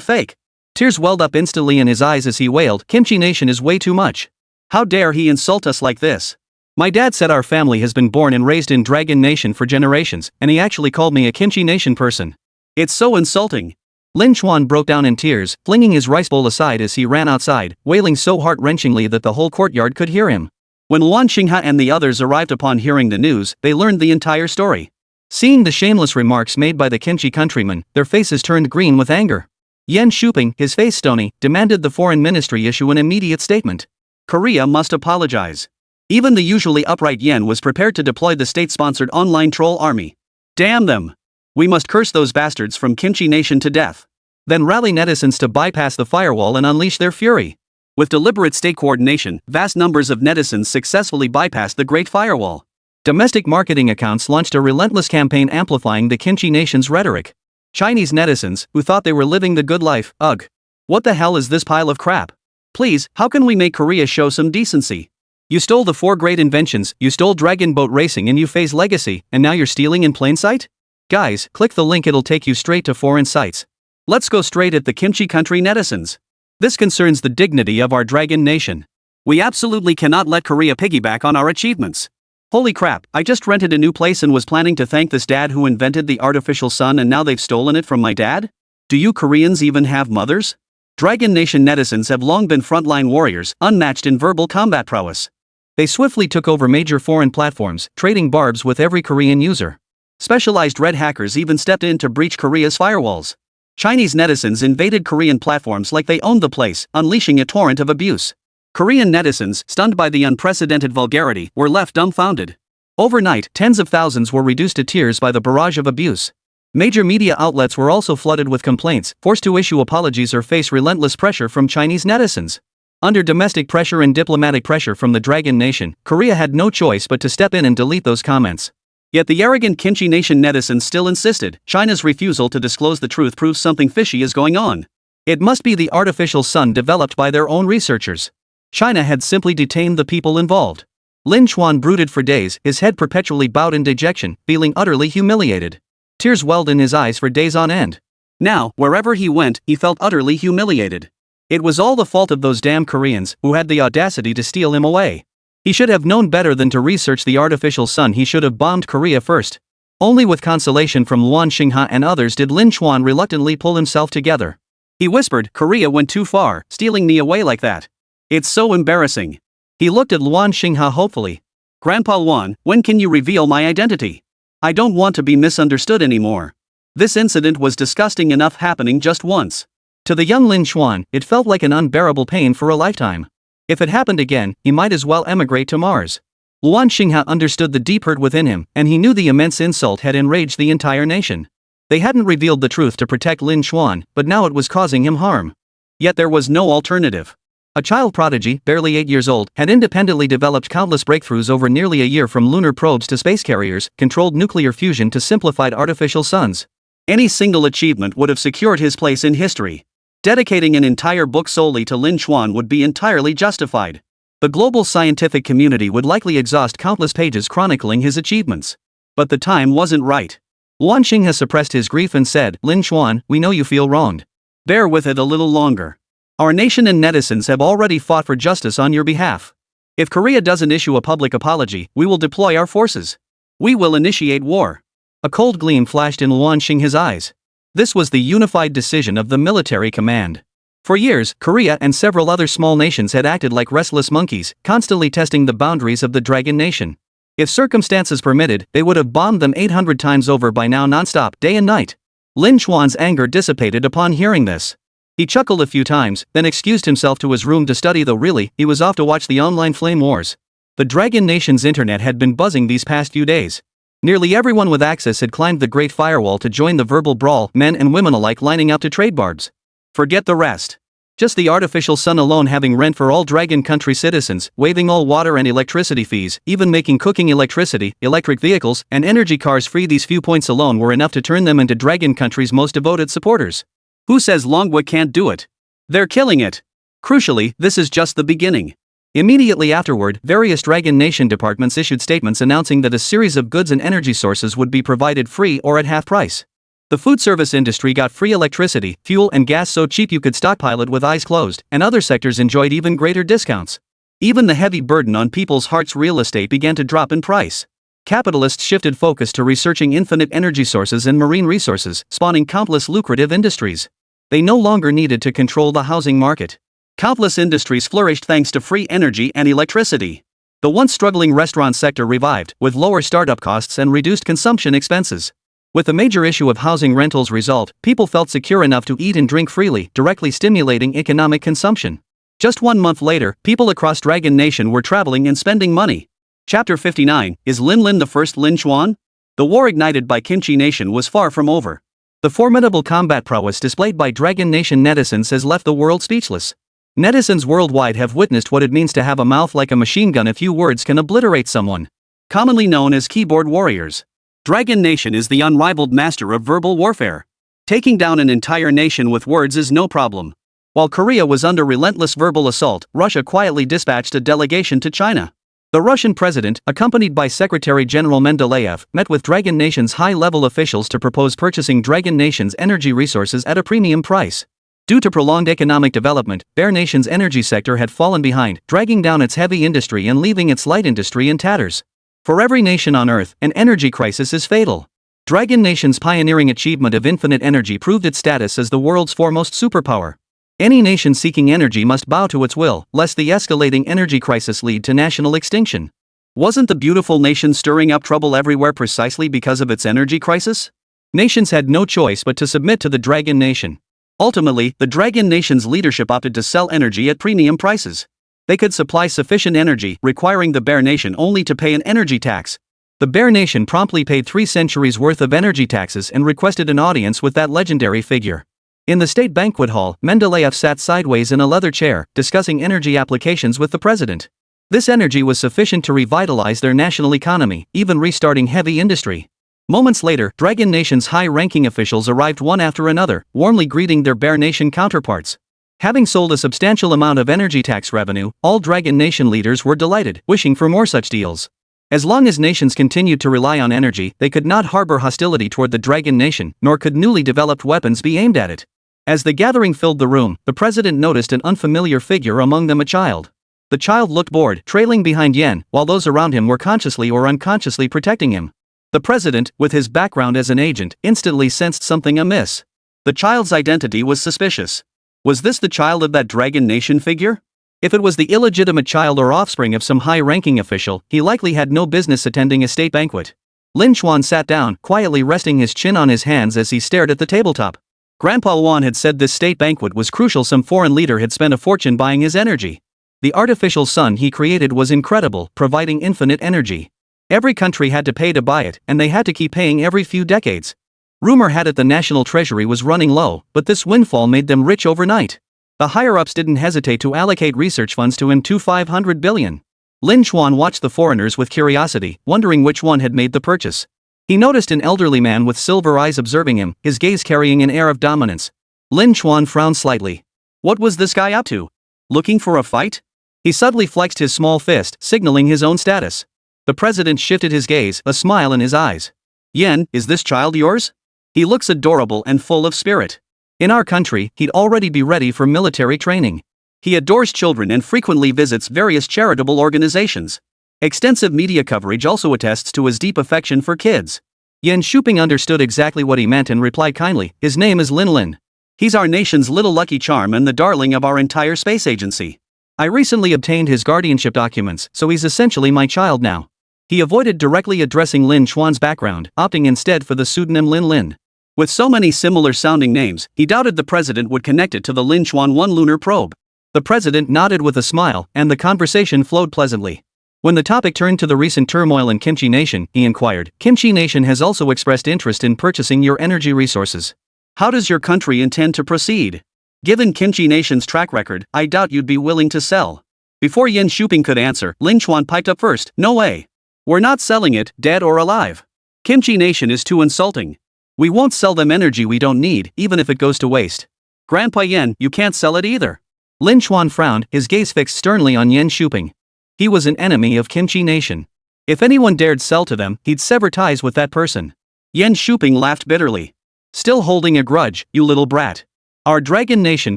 fake. Tears welled up instantly in his eyes as he wailed, Kimchi Nation is way too much. How dare he insult us like this? My dad said our family has been born and raised in Dragon Nation for generations, and he actually called me a Kimchi Nation person. It's so insulting. Lin Chuan broke down in tears, flinging his rice bowl aside as he ran outside, wailing so heart-wrenchingly that the whole courtyard could hear him. When Luan Xingha and the others arrived upon hearing the news, they learned the entire story. Seeing the shameless remarks made by the Kimchi countrymen, their faces turned green with anger. Yen Shuping, his face stony, demanded the foreign ministry issue an immediate statement. Korea must apologize. Even the usually upright Yen was prepared to deploy the state-sponsored online troll army. Damn them! We must curse those bastards from Kimchi Nation to death. Then rally netizens to bypass the firewall and unleash their fury. With deliberate state coordination, vast numbers of netizens successfully bypassed the Great Firewall. Domestic marketing accounts launched a relentless campaign amplifying the Kimchi Nation's rhetoric. Chinese netizens, who thought they were living the good life, ugh. What the hell is this pile of crap? Please, how can we make Korea show some decency? You stole the 4 great inventions, you stole dragon boat racing and Yufei's legacy, and now you're stealing in plain sight? Guys, click the link, it'll take you straight to foreign sites. Let's go straight at the Kimchi country netizens. This concerns the dignity of our Dragon Nation. We absolutely cannot let Korea piggyback on our achievements. Holy crap, I just rented a new place and was planning to thank this dad who invented the artificial sun and now they've stolen it from my dad? Do you Koreans even have mothers? Dragon Nation netizens have long been frontline warriors, unmatched in verbal combat prowess. They swiftly took over major foreign platforms, trading barbs with every Korean user. Specialized red hackers even stepped in to breach Korea's firewalls. Chinese netizens invaded Korean platforms like they owned the place, unleashing a torrent of abuse. Korean netizens, stunned by the unprecedented vulgarity, were left dumbfounded. Overnight, tens of thousands were reduced to tears by the barrage of abuse. Major media outlets were also flooded with complaints, forced to issue apologies or face relentless pressure from Chinese netizens. Under domestic pressure and diplomatic pressure from the Dragon Nation, Korea had no choice but to step in and delete those comments. Yet the arrogant Kimchi Nation netizens still insisted. China's refusal to disclose the truth proves something fishy is going on. It must be the artificial sun developed by their own researchers. China had simply detained the people involved. Lin Chuan brooded for days, his head perpetually bowed in dejection, feeling utterly humiliated. Tears welled in his eyes for days on end. Now, wherever he went, he felt utterly humiliated. It was all the fault of those damn Koreans, who had the audacity to steal him away. He should have known better than to research the artificial sun. He should have bombed Korea first. Only with consolation from Luan Xinghe and others did Lin Chuan reluctantly pull himself together. He whispered, "Korea went too far, stealing me away like that. It's so embarrassing." He looked at Luan Xinghe hopefully. "Grandpa Luan, when can you reveal my identity? I don't want to be misunderstood anymore. This incident was disgusting enough happening just once." To the young Lin Chuan, it felt like an unbearable pain for a lifetime. If it happened again, he might as well emigrate to Mars. Luan Xinghe understood the deep hurt within him, and he knew the immense insult had enraged the entire nation. They hadn't revealed the truth to protect Lin Chuan, but now it was causing him harm. Yet there was no alternative. A child prodigy, barely 8 years old, had independently developed countless breakthroughs over nearly a year, from lunar probes to space carriers, controlled nuclear fusion to simplified artificial suns. Any single achievement would have secured his place in history. Dedicating an entire book solely to Lin Chuan would be entirely justified. The global scientific community would likely exhaust countless pages chronicling his achievements. But the time wasn't right. Luan Xinghe suppressed his grief and said, "Lin Chuan, we know you feel wronged. Bear with it a little longer. Our nation and netizens have already fought for justice on your behalf. If Korea doesn't issue a public apology, we will deploy our forces. We will initiate war." A cold gleam flashed in Luan Xinghe's eyes. This was the unified decision of the military command. For years, Korea and several other small nations had acted like restless monkeys, constantly testing the boundaries of the Dragon Nation. If circumstances permitted, they would have bombed them 800 times over by now, non-stop, day and night. Lin Chuan's anger dissipated upon hearing this. He chuckled a few times, then excused himself to his room to study, though really, he was off to watch the online flame wars. The Dragon Nation's internet had been buzzing these past few days. Nearly everyone with access had climbed the Great Firewall to join the verbal brawl, men and women alike lining up to trade barbs. Forget the rest. Just the artificial sun alone having rent for all Dragon country citizens, waiving all water and electricity fees, even making cooking electricity, electric vehicles, and energy cars free. These few points alone were enough to turn them into Dragon country's most devoted supporters. Who says Longwa can't do it? They're killing it. Crucially, this is just the beginning. Immediately afterward, various Dragon Nation departments issued statements announcing that a series of goods and energy sources would be provided free or at half price. The food service industry got free electricity, fuel and gas so cheap you could stockpile it with eyes closed, and other sectors enjoyed even greater discounts. Even the heavy burden on people's hearts, real estate, began to drop in price. Capitalists shifted focus to researching infinite energy sources and marine resources, spawning countless lucrative industries. They no longer needed to control the housing market. Countless industries flourished thanks to free energy and electricity. The once struggling restaurant sector revived, with lower startup costs and reduced consumption expenses. With the major issue of housing rentals resolved, people felt secure enough to eat and drink freely, directly stimulating economic consumption. Just 1 month later, people across Dragon Nation were traveling and spending money. Chapter 59, Is Lin the First Lin Chuan? The war ignited by Kimchi Nation was far from over. The formidable combat prowess displayed by Dragon Nation netizens has left the world speechless. Netizens worldwide have witnessed what it means to have a mouth like a machine gun. A few words can obliterate someone. Commonly known as keyboard warriors. Dragon Nation is the unrivaled master of verbal warfare. Taking down an entire nation with words is no problem. While Korea was under relentless verbal assault, Russia quietly dispatched a delegation to China. The Russian president, accompanied by Secretary General Mendeleev, met with Dragon Nation's high-level officials to propose purchasing Dragon Nation's energy resources at a premium price. Due to prolonged economic development, Bear Nation's energy sector had fallen behind, dragging down its heavy industry and leaving its light industry in tatters. For every nation on Earth, an energy crisis is fatal. Dragon Nation's pioneering achievement of infinite energy proved its status as the world's foremost superpower. Any nation seeking energy must bow to its will, lest the escalating energy crisis lead to national extinction. Wasn't the beautiful nation stirring up trouble everywhere precisely because of its energy crisis? Nations had no choice but to submit to the Dragon Nation. Ultimately, the Dragon Nation's leadership opted to sell energy at premium prices. They could supply sufficient energy, requiring the Bear Nation only to pay an energy tax. The Bear Nation promptly paid 3 centuries worth of energy taxes and requested an audience with that legendary figure. In the state banquet hall, Mendeleev sat sideways in a leather chair, discussing energy applications with the president. This energy was sufficient to revitalize their national economy, even restarting heavy industry. Moments later, Dragon Nation's high-ranking officials arrived one after another, warmly greeting their Bear Nation counterparts. Having sold a substantial amount of energy tax revenue, all Dragon Nation leaders were delighted, wishing for more such deals. As long as nations continued to rely on energy, they could not harbor hostility toward the Dragon Nation, nor could newly developed weapons be aimed at it. As the gathering filled the room, the president noticed an unfamiliar figure among them, a child. The child looked bored, trailing behind Yen, while those around him were consciously or unconsciously protecting him. The president, with his background as an agent, instantly sensed something amiss. The child's identity was suspicious. Was this the child of that Dragon Nation figure? If it was the illegitimate child or offspring of some high-ranking official, he likely had no business attending a state banquet. Lin Chuan sat down, quietly resting his chin on his hands as he stared at the tabletop. Grandpa Wan had said this state banquet was crucial. Some foreign leader had spent a fortune buying his energy. The artificial sun he created was incredible, providing infinite energy. Every country had to pay to buy it, and they had to keep paying every few decades. Rumor had it the national treasury was running low, but this windfall made them rich overnight. The higher-ups didn't hesitate to allocate research funds to him, to 500 billion. Lin Chuan watched the foreigners with curiosity, wondering which one had made the purchase. He noticed an elderly man with silver eyes observing him, his gaze carrying an air of dominance. Lin Chuan frowned slightly. What was this guy up to? Looking for a fight? He subtly flexed his small fist, signaling his own status. The president shifted his gaze, a smile in his eyes. Yen, is this child yours? He looks adorable and full of spirit. In our country, he'd already be ready for military training. He adores children and frequently visits various charitable organizations. Extensive media coverage also attests to his deep affection for kids. Yen Shuping understood exactly what he meant and replied kindly, his name is Lin Lin. He's our nation's little lucky charm and the darling of our entire space agency. I recently obtained his guardianship documents, so he's essentially my child now. He avoided directly addressing Lin Chuan's background, opting instead for the pseudonym Lin Lin. With so many similar-sounding names, he doubted the president would connect it to the Lin Chuan 1 lunar probe. The president nodded with a smile, and the conversation flowed pleasantly. When the topic turned to the recent turmoil in Kimchi Nation, he inquired, Kimchi Nation has also expressed interest in purchasing your energy resources. How does your country intend to proceed? Given Kimchi Nation's track record, I doubt you'd be willing to sell. Before Yen Shuping could answer, Lin Chuan piped up first, no way. We're not selling it, dead or alive. Kimchi Nation is too insulting. We won't sell them energy we don't need, even if it goes to waste. Grandpa Yen, you can't sell it either. Lin Chuan frowned, his gaze fixed sternly on Yen Shuping. He was an enemy of Kimchi Nation. If anyone dared sell to them, he'd sever ties with that person. Yen Shuping laughed bitterly. Still holding a grudge, you little brat. Our Dragon Nation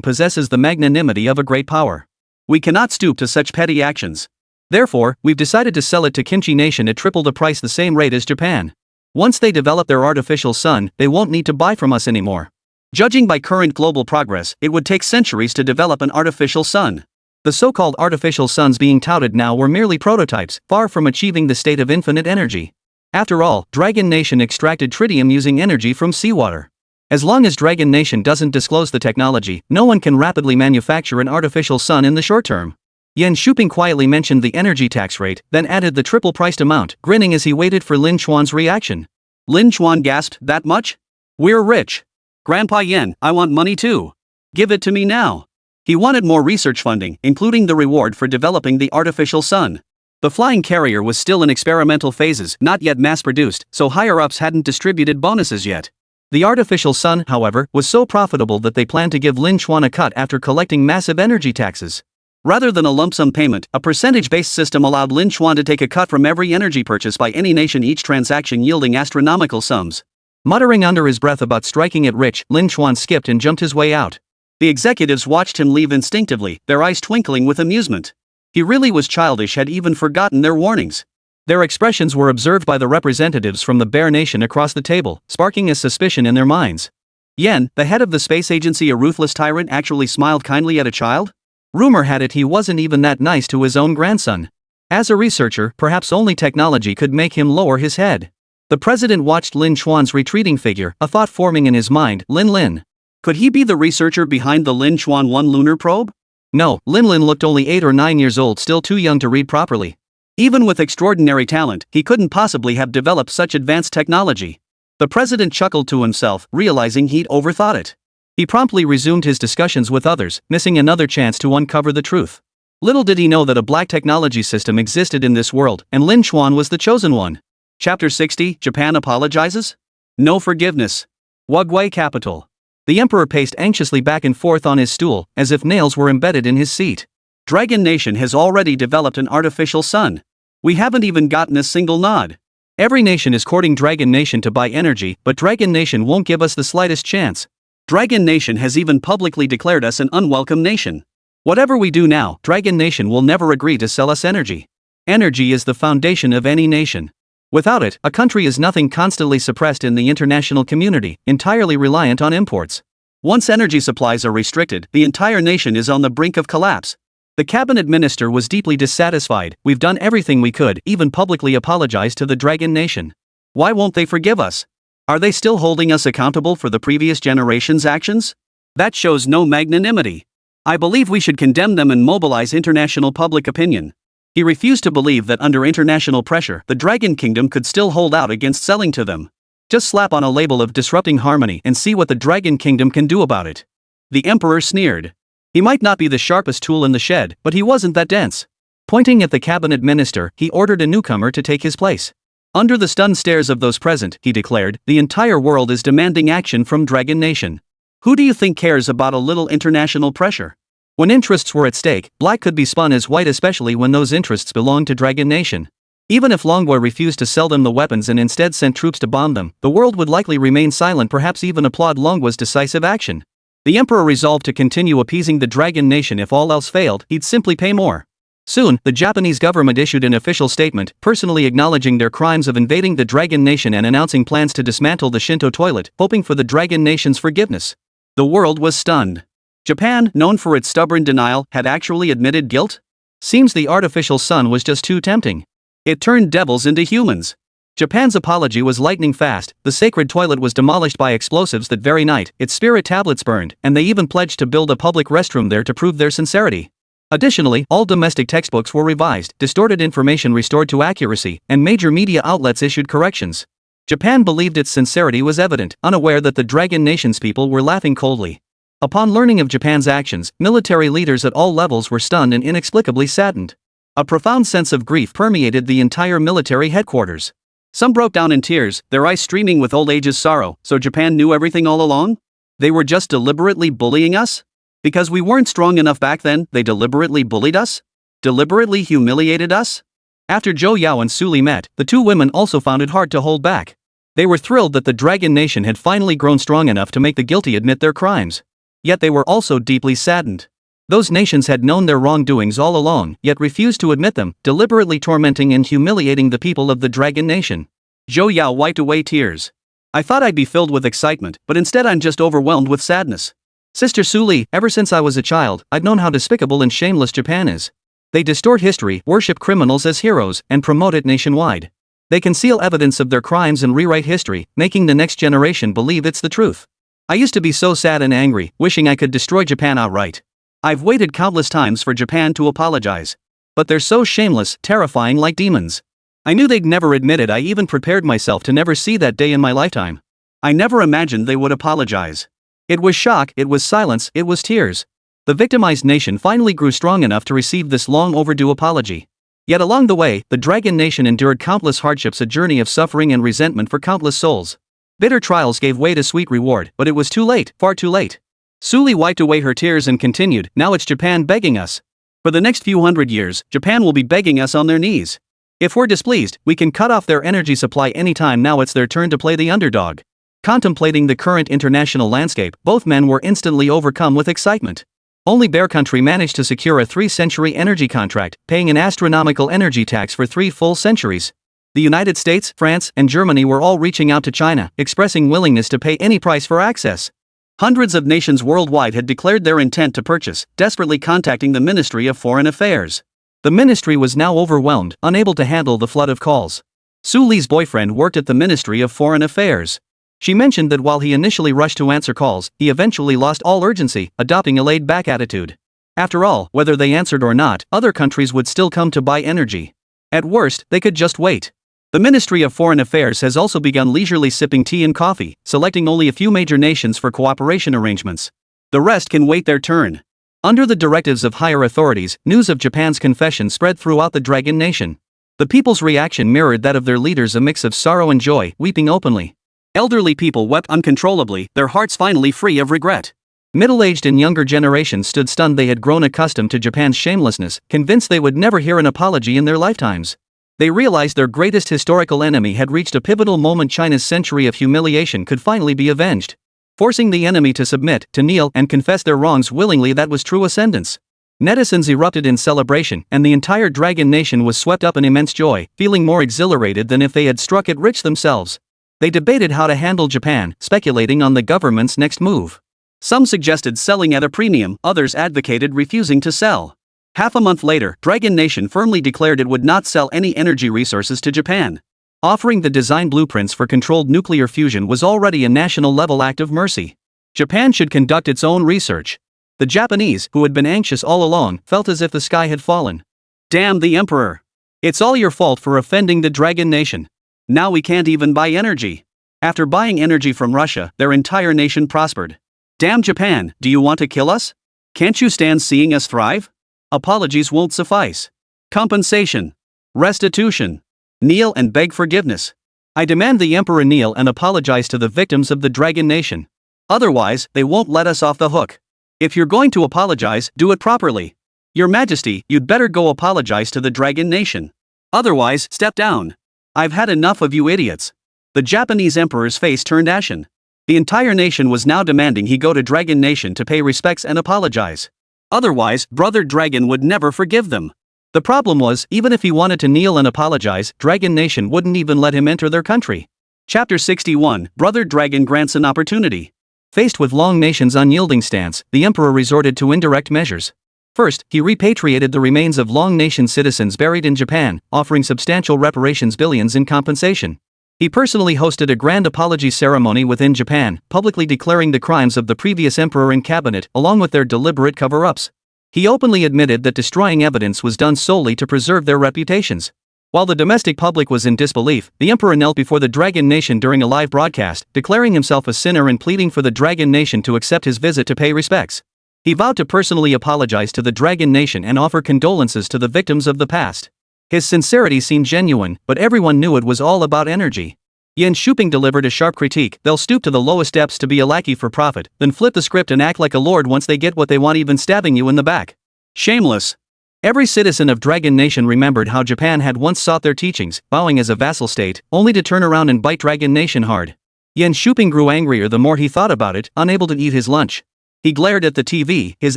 possesses the magnanimity of a great power. We cannot stoop to such petty actions. Therefore, we've decided to sell it to Kimchi Nation at triple the price, the same rate as Japan. Once they develop their artificial sun, they won't need to buy from us anymore. Judging by current global progress, it would take centuries to develop an artificial sun. The so-called artificial suns being touted now were merely prototypes, far from achieving the state of infinite energy. After all, Dragon Nation extracted tritium using energy from seawater. As long as Dragon Nation doesn't disclose the technology, no one can rapidly manufacture an artificial sun in the short term. Yen Shuping quietly mentioned the energy tax rate, then added the triple-priced amount, grinning as he waited for Lin Chuan's reaction. Lin Chuan gasped, that much? We're rich. Grandpa Yen, I want money too. Give it to me now. He wanted more research funding, including the reward for developing the artificial sun. The flying carrier was still in experimental phases, not yet mass-produced, so higher-ups hadn't distributed bonuses yet. The artificial sun, however, was so profitable that they planned to give Lin Chuan a cut after collecting massive energy taxes. Rather than a lump sum payment, a percentage-based system allowed Lin Chuan to take a cut from every energy purchase by any nation, each transaction yielding astronomical sums. Muttering under his breath about striking it rich, Lin Chuan skipped and jumped his way out. The executives watched him leave instinctively, their eyes twinkling with amusement. He really was childish, had even forgotten their warnings. Their expressions were observed by the representatives from the Bear Nation across the table, sparking a suspicion in their minds. Yen, the head of the space agency, a ruthless tyrant, actually smiled kindly at a child? Rumor had it he wasn't even that nice to his own grandson. As a researcher, perhaps only technology could make him lower his head. The president watched Lin Chuan's retreating figure, a thought forming in his mind, Lin Lin. Could he be the researcher behind the Lin Chuan 1 lunar probe? No, Lin Lin looked only 8 or 9 years old, still too young to read properly. Even with extraordinary talent, he couldn't possibly have developed such advanced technology. The president chuckled to himself, realizing he'd overthought it. He promptly resumed his discussions with others, missing another chance to uncover the truth. Little did he know that a black technology system existed in this world, and Lin Chuan was the chosen one. Chapter 60, Japan apologizes? No forgiveness. Wugway capital. The emperor paced anxiously back and forth on his stool, as if nails were embedded in his seat. Dragon Nation has already developed an artificial sun. We haven't even gotten a single nod. Every nation is courting Dragon Nation to buy energy, but Dragon Nation won't give us the slightest chance. Dragon Nation has even publicly declared us an unwelcome nation. Whatever we do now, Dragon Nation will never agree to sell us energy. Energy is the foundation of any nation. Without it, a country is nothing, constantly suppressed in the international community, entirely reliant on imports. Once energy supplies are restricted, the entire nation is on the brink of collapse. The cabinet minister was deeply dissatisfied. We've done everything we could, even publicly apologized to the Dragon Nation. Why won't they forgive us? Are they still holding us accountable for the previous generation's actions? That shows no magnanimity. I believe we should condemn them and mobilize international public opinion. He refused to believe that under international pressure, the Dragon Kingdom could still hold out against selling to them. Just slap on a label of disrupting harmony and see what the Dragon Kingdom can do about it. The emperor sneered. He might not be the sharpest tool in the shed, but he wasn't that dense. Pointing at the cabinet minister, he ordered a newcomer to take his place. Under the stunned stares of those present, he declared, the entire world is demanding action from Dragon Nation. Who do you think cares about a little international pressure? When interests were at stake, black could be spun as white, especially when those interests belonged to Dragon Nation. Even if Longboy refused to sell them the weapons and instead sent troops to bomb them, the world would likely remain silent, perhaps even applaud Longboy's decisive action. The emperor resolved to continue appeasing the Dragon Nation. If all else failed, he'd simply pay more. Soon, the Japanese government issued an official statement, personally acknowledging their crimes of invading the Dragon Nation and announcing plans to dismantle the Shinto toilet, hoping for the Dragon Nation's forgiveness. The world was stunned. Japan, known for its stubborn denial, had actually admitted guilt? Seems the artificial sun was just too tempting. It turned devils into humans. Japan's apology was lightning fast. The sacred toilet was demolished by explosives that very night, its spirit tablets burned, and they even pledged to build a public restroom there to prove their sincerity. Additionally, all domestic textbooks were revised, distorted information restored to accuracy, and major media outlets issued corrections. Japan believed its sincerity was evident, unaware that the Dragon Nation's people were laughing coldly. Upon learning of Japan's actions, military leaders at all levels were stunned and inexplicably saddened. A profound sense of grief permeated the entire military headquarters. Some broke down in tears, their eyes streaming with old age's sorrow. So Japan knew everything all along? They were just deliberately bullying us? Because we weren't strong enough back then, they deliberately bullied us? Deliberately humiliated us? After Zhou Yao and Su Li met, the two women also found it hard to hold back. They were thrilled that the Dragon Nation had finally grown strong enough to make the guilty admit their crimes. Yet they were also deeply saddened. Those nations had known their wrongdoings all along, yet refused to admit them, deliberately tormenting and humiliating the people of the Dragon Nation. Zhou Yao wiped away tears. I thought I'd be filled with excitement, but instead I'm just overwhelmed with sadness. Sister Su Li, ever since I was a child, I've known how despicable and shameless Japan is. They distort history, worship criminals as heroes, and promote it nationwide. They conceal evidence of their crimes and rewrite history, making the next generation believe it's the truth. I used to be so sad and angry, wishing I could destroy Japan outright. I've waited countless times for Japan to apologize. But they're so shameless, terrifying like demons. I knew they'd never admit it. I even prepared myself to never see that day in my lifetime. I never imagined they would apologize. It was shock, it was silence, it was tears. The victimized nation finally grew strong enough to receive this long overdue apology. Yet along the way, the Dragon Nation endured countless hardships, a journey of suffering and resentment for countless souls. Bitter trials gave way to sweet reward, but it was too late, far too late. Su Li wiped away her tears and continued, now it's Japan begging us. For the next few hundred years, Japan will be begging us on their knees. If we're displeased, we can cut off their energy supply anytime. Now it's their turn to play the underdog. Contemplating the current international landscape, both men were instantly overcome with excitement. Only Bear Country managed to secure a 3-century energy contract, paying an astronomical energy tax for 3 full centuries. The United States, France, and Germany were all reaching out to China, expressing willingness to pay any price for access. Hundreds of nations worldwide had declared their intent to purchase, desperately contacting the Ministry of Foreign Affairs. The ministry was now overwhelmed, unable to handle the flood of calls. Su Li's boyfriend worked at the Ministry of Foreign Affairs. She mentioned that while he initially rushed to answer calls, he eventually lost all urgency, adopting a laid-back attitude. After all, whether they answered or not, other countries would still come to buy energy. At worst, they could just wait. The Ministry of Foreign Affairs has also begun leisurely sipping tea and coffee, selecting only a few major nations for cooperation arrangements. The rest can wait their turn. Under the directives of higher authorities, news of Japan's confession spread throughout the Dragon Nation. The people's reaction mirrored that of their leaders, a mix of sorrow and joy, weeping openly. Elderly people wept uncontrollably, their hearts finally free of regret. Middle-aged and younger generations stood stunned. They had grown accustomed to Japan's shamelessness, convinced they would never hear an apology in their lifetimes. They realized their greatest historical enemy had reached a pivotal moment. China's century of humiliation could finally be avenged. Forcing the enemy to submit, to kneel, and confess their wrongs willingly, that was true ascendance. Netizens erupted in celebration, and the entire Dragon Nation was swept up in immense joy, feeling more exhilarated than if they had struck it rich themselves. They debated how to handle Japan, speculating on the government's next move. Some suggested selling at a premium, others advocated refusing to sell. Half a month later, Dragon Nation firmly declared it would not sell any energy resources to Japan. Offering the design blueprints for controlled nuclear fusion was already a national-level act of mercy. Japan should conduct its own research. The Japanese, who had been anxious all along, felt as if the sky had fallen. Damn the emperor! It's all your fault for offending the Dragon Nation. Now we can't even buy energy. After buying energy from Russia, their entire nation prospered. Damn Japan, do you want to kill us? Can't you stand seeing us thrive? Apologies won't suffice. Compensation. Restitution. Kneel and beg forgiveness. I demand the emperor kneel and apologize to the victims of the Dragon Nation. Otherwise, they won't let us off the hook. If you're going to apologize, do it properly. Your Majesty, you'd better go apologize to the Dragon Nation. Otherwise, step down. I've had enough of you idiots. The Japanese emperor's face turned ashen. The entire nation was now demanding he go to Dragon Nation to pay respects and apologize. Otherwise, Brother Dragon would never forgive them. The problem was, even if he wanted to kneel and apologize, Dragon Nation wouldn't even let him enter their country. Chapter 61, Brother Dragon grants an opportunity. Faced with Long Nation's unyielding stance, the emperor resorted to indirect measures. First, he repatriated the remains of Long Nation citizens buried in Japan, offering substantial reparations, billions in compensation. He personally hosted a grand apology ceremony within Japan, publicly declaring the crimes of the previous emperor and cabinet, along with their deliberate cover-ups. He openly admitted that destroying evidence was done solely to preserve their reputations. While the domestic public was in disbelief, the emperor knelt before the Dragon Nation during a live broadcast, declaring himself a sinner and pleading for the Dragon Nation to accept his visit to pay respects. He vowed to personally apologize to the Dragon Nation and offer condolences to the victims of the past. His sincerity seemed genuine, but everyone knew it was all about energy. Yan Shuping delivered a sharp critique. They'll stoop to the lowest depths to be a lackey for profit, then flip the script and act like a lord once they get what they want, even stabbing you in the back. Shameless. Every citizen of Dragon Nation remembered how Japan had once sought their teachings, bowing as a vassal state, only to turn around and bite Dragon Nation hard. Yan Shuping grew angrier the more he thought about it, unable to eat his lunch. He glared at the TV, his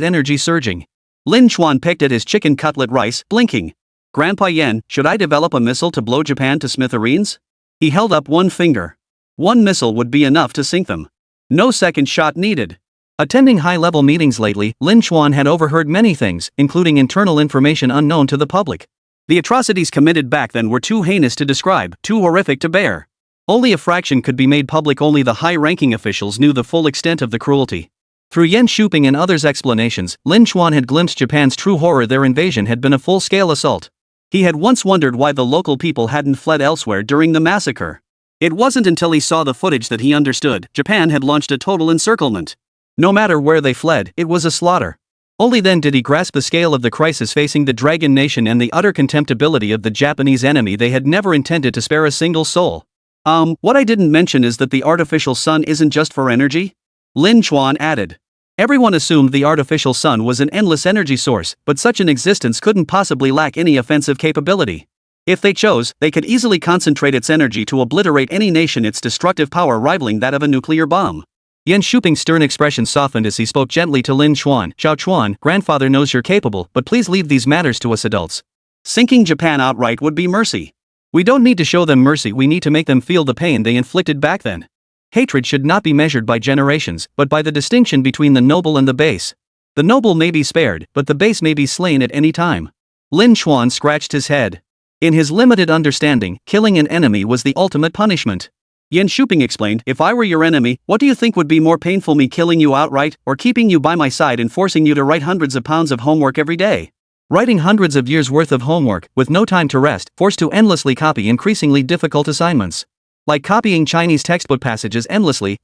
energy surging. Lin Chuan picked at his chicken cutlet rice, blinking. Grandpa Yan, should I develop a missile to blow Japan to smithereens? He held up one finger. One missile would be enough to sink them. No second shot needed. Attending high-level meetings lately, Lin Chuan had overheard many things, including internal information unknown to the public. The atrocities committed back then were too heinous to describe, too horrific to bear. Only a fraction could be made public. Only the high-ranking officials knew the full extent of the cruelty. Through Yan Shuping and others' explanations, Lin Chuan had glimpsed Japan's true horror. Their invasion had been a full-scale assault. He had once wondered why the local people hadn't fled elsewhere during the massacre. It wasn't until he saw the footage that he understood. Japan had launched a total encirclement. No matter where they fled, it was a slaughter. Only then did he grasp the scale of the crisis facing the Dragon Nation and the utter contemptibility of the Japanese enemy. They had never intended to spare a single soul. What I didn't mention is that the artificial sun isn't just for energy? Lin Chuan added. Everyone assumed the artificial sun was an endless energy source, but such an existence couldn't possibly lack any offensive capability. If they chose, they could easily concentrate its energy to obliterate any nation, its destructive power rivaling that of a nuclear bomb. Yan Shuping's stern expression softened as he spoke gently to Lin Chuan. Xiao Chuan, grandfather knows you're capable, but please leave these matters to us adults. Sinking Japan outright would be mercy. We don't need to show them mercy, we need to make them feel the pain they inflicted back then. Hatred should not be measured by generations, but by the distinction between the noble and the base. The noble may be spared, but the base may be slain at any time. Lin Chuan scratched his head. In his limited understanding, killing an enemy was the ultimate punishment. Yan Shuping explained, if I were your enemy, what do you think would be more painful, me killing you outright, or keeping you by my side and forcing you to write hundreds of pounds of homework every day? writing hundreds of years' worth of homework with no time to rest, forced to endlessly copy increasingly difficult assignments. Like copying Chinese textbook passages endlessly,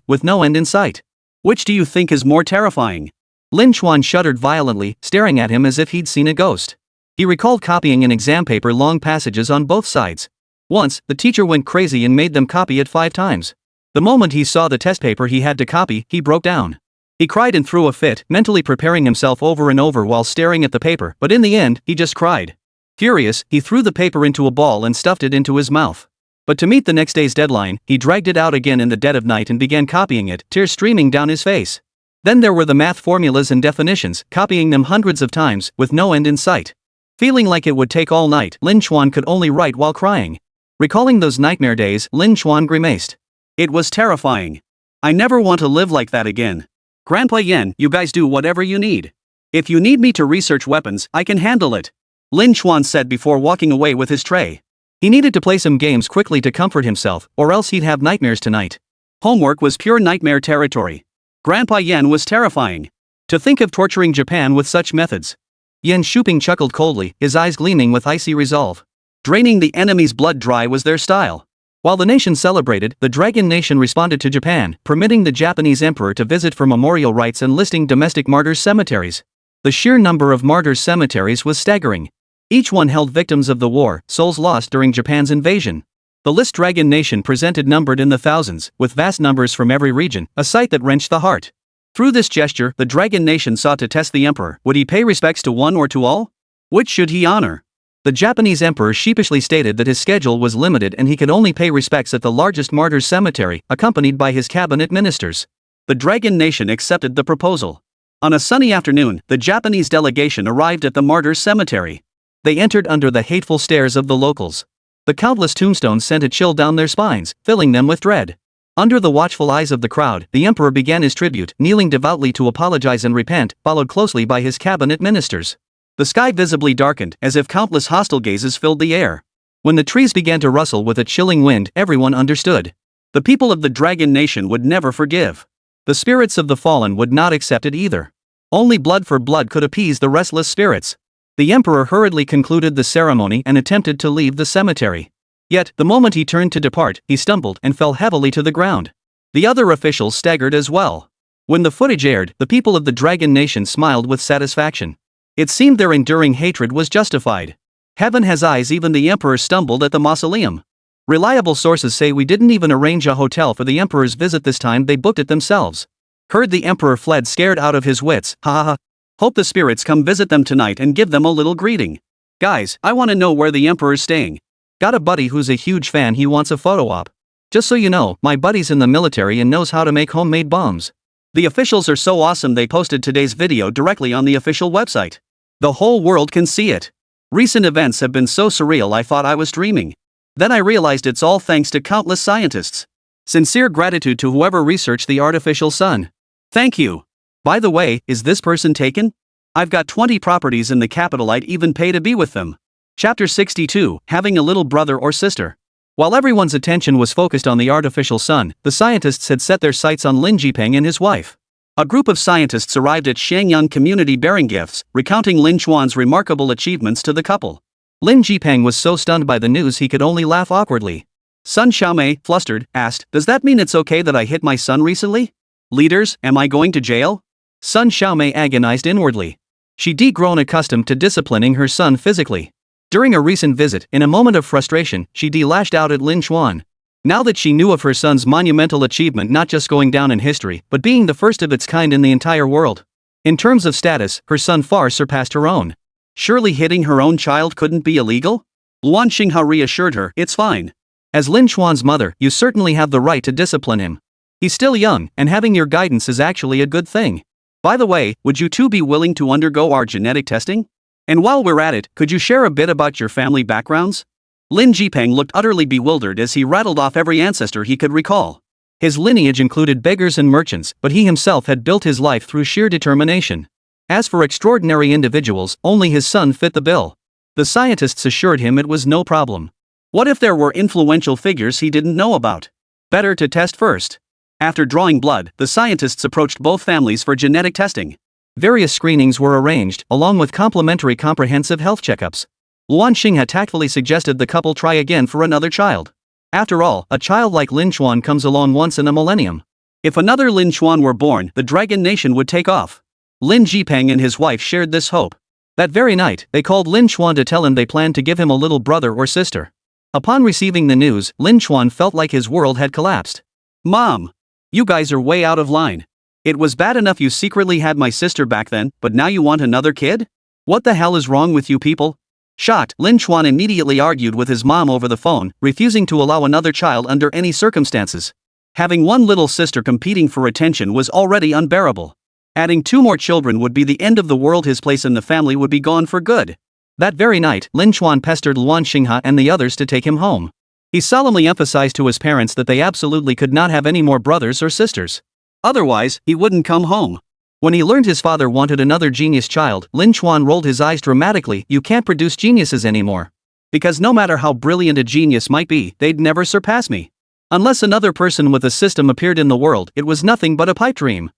with no end in sight. Which do you think is more terrifying? Lin Chuan shuddered violently, staring at him as if he'd seen a ghost. He recalled copying an exam paper long passages on both sides. Once, the teacher went crazy and made them copy it 5 times. The moment he saw the test paper he had to copy, he broke down. He cried and threw a fit, mentally preparing himself over and over while staring at the paper, but in the end, he just cried. Furious, he threw the paper into a ball and stuffed it into his mouth. But to meet the next day's deadline, he dragged it out again in the dead of night and began copying it, tears streaming down his face. Then there were the math formulas and definitions, copying them hundreds of times, with no end in sight. Feeling like it would take all night, Lin Chuan could only write while crying. Recalling those nightmare days, Lin Chuan grimaced. It was terrifying. I never want to live like that again. Grandpa Yen, you guys do whatever you need. If you need me to research weapons, I can handle it. Lin Chuan said before walking away with his tray. He needed to play some games quickly to comfort himself, or else he'd have nightmares tonight. Homework was pure nightmare territory. Grandpa Yen was terrifying. To think of torturing Japan with such methods. Yen Shuping chuckled coldly, his eyes gleaming with icy resolve. Draining the enemy's blood dry was their style. While the nation celebrated, the Dragon Nation responded to Japan, permitting the Japanese emperor to visit for memorial rites and listing domestic martyrs' cemeteries. The sheer number of martyrs' cemeteries was staggering. Each one held victims of the war, souls lost during Japan's invasion. The list Dragon Nation presented numbered in the thousands, with vast numbers from every region, a sight that wrenched the heart. Through this gesture, the Dragon Nation sought to test the emperor. Would he pay respects to one or to all? Which should he honor? The Japanese emperor sheepishly stated that his schedule was limited and he could only pay respects at the largest martyrs' cemetery, accompanied by his cabinet ministers. The Dragon Nation accepted the proposal. On a sunny afternoon, the Japanese delegation arrived at the martyrs' cemetery. They entered under the hateful stares of the locals. The countless tombstones sent a chill down their spines, filling them with dread. Under the watchful eyes of the crowd, the emperor began his tribute, kneeling devoutly to apologize and repent, followed closely by his cabinet ministers. The sky visibly darkened, as if countless hostile gazes filled the air. When the trees began to rustle with a chilling wind, everyone understood. The people of the Dragon Nation would never forgive. The spirits of the fallen would not accept it either. Only blood for blood could appease the restless spirits. The emperor hurriedly concluded the ceremony and attempted to leave the cemetery. Yet, the moment he turned to depart, he stumbled and fell heavily to the ground. The other officials staggered as well. When the footage aired, the people of the Dragon Nation smiled with satisfaction. It seemed their enduring hatred was justified. Heaven has eyes, even the emperor stumbled at the mausoleum. Reliable sources say we didn't even arrange a hotel for the emperor's visit this time, they booked it themselves. Heard the emperor fled scared out of his wits, ha ha ha. Hope the spirits come visit them tonight and give them a little greeting. Guys, I want to know where the emperor's staying. Got a buddy who's a huge fan, he wants a photo op. Just so you know, my buddy's in the military and knows how to make homemade bombs. The officials are so awesome they posted today's video directly on the official website. The whole world can see it. Recent events have been so surreal I thought I was dreaming. Then I realized it's all thanks to countless scientists. Sincere gratitude to whoever researched the artificial sun. Thank you. By the way, is this person taken? I've got 20 properties in the capital, I'd even pay to be with them. Chapter 62, Having a Little Brother or Sister. While everyone's attention was focused on the artificial sun, the scientists had set their sights on Lin Jipeng and his wife. A group of scientists arrived at Shangyang community bearing gifts, recounting Lin Chuan's remarkable achievements to the couple. Lin Jipeng was so stunned by the news he could only laugh awkwardly. Sun Xiaomei, flustered, asked, "Does that mean it's okay that I hit my son recently? Leaders, am I going to jail?" Sun Xiaomei agonized inwardly. She'd grown accustomed to disciplining her son physically. During a recent visit, in a moment of frustration, she lashed out at Lin Chuan. Now that she knew of her son's monumental achievement not just going down in history, but being the first of its kind in the entire world. In terms of status, her son far surpassed her own. Surely hitting her own child couldn't be illegal? Luan Xinghao reassured her, "It's fine. As Lin Chuan's mother, you certainly have the right to discipline him. He's still young, and having your guidance is actually a good thing. By the way, would you two be willing to undergo our genetic testing? And while we're at it, could you share a bit about your family backgrounds?" Lin Jipeng looked utterly bewildered as he rattled off every ancestor he could recall. His lineage included beggars and merchants, but he himself had built his life through sheer determination. As for extraordinary individuals, only his son fit the bill. The scientists assured him it was no problem. What if there were influential figures he didn't know about? Better to test first. After drawing blood, the scientists approached both families for genetic testing. Various screenings were arranged, along with complimentary comprehensive health checkups. Luan Xinghe tactfully suggested the couple try again for another child. After all, a child like Lin Xuan comes along once in a millennium. If another Lin Xuan were born, the Dragon Nation would take off. Lin Jipeng and his wife shared this hope. That very night, they called Lin Xuan to tell him they planned to give him a little brother or sister. Upon receiving the news, Lin Xuan felt like his world had collapsed. "Mom! You guys are way out of line. It was bad enough you secretly had my sister back then, but now you want another kid? What the hell is wrong with you people?" Shocked, Lin Xuan immediately argued with his mom over the phone, refusing to allow another child under any circumstances. Having one little sister competing for attention was already unbearable. Adding 2 more children would be the end of the world. His place in the family would be gone for good. That very night, Lin Xuan pestered Luan Xinghe and the others to take him home. He solemnly emphasized to his parents that they absolutely could not have any more brothers or sisters. Otherwise, he wouldn't come home. When he learned his father wanted another genius child, Lin Xuan rolled his eyes dramatically. "You can't produce geniuses anymore. Because no matter how brilliant a genius might be, they'd never surpass me. Unless another person with a system appeared in the world, it was nothing but a pipe dream."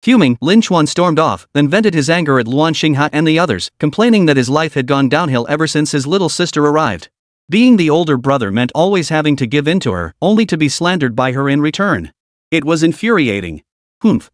Fuming, Lin Xuan stormed off, then vented his anger at Luan Xinghe and the others, complaining that his life had gone downhill ever since his little sister arrived. Being the older brother meant always having to give in to her, only to be slandered by her in return. It was infuriating.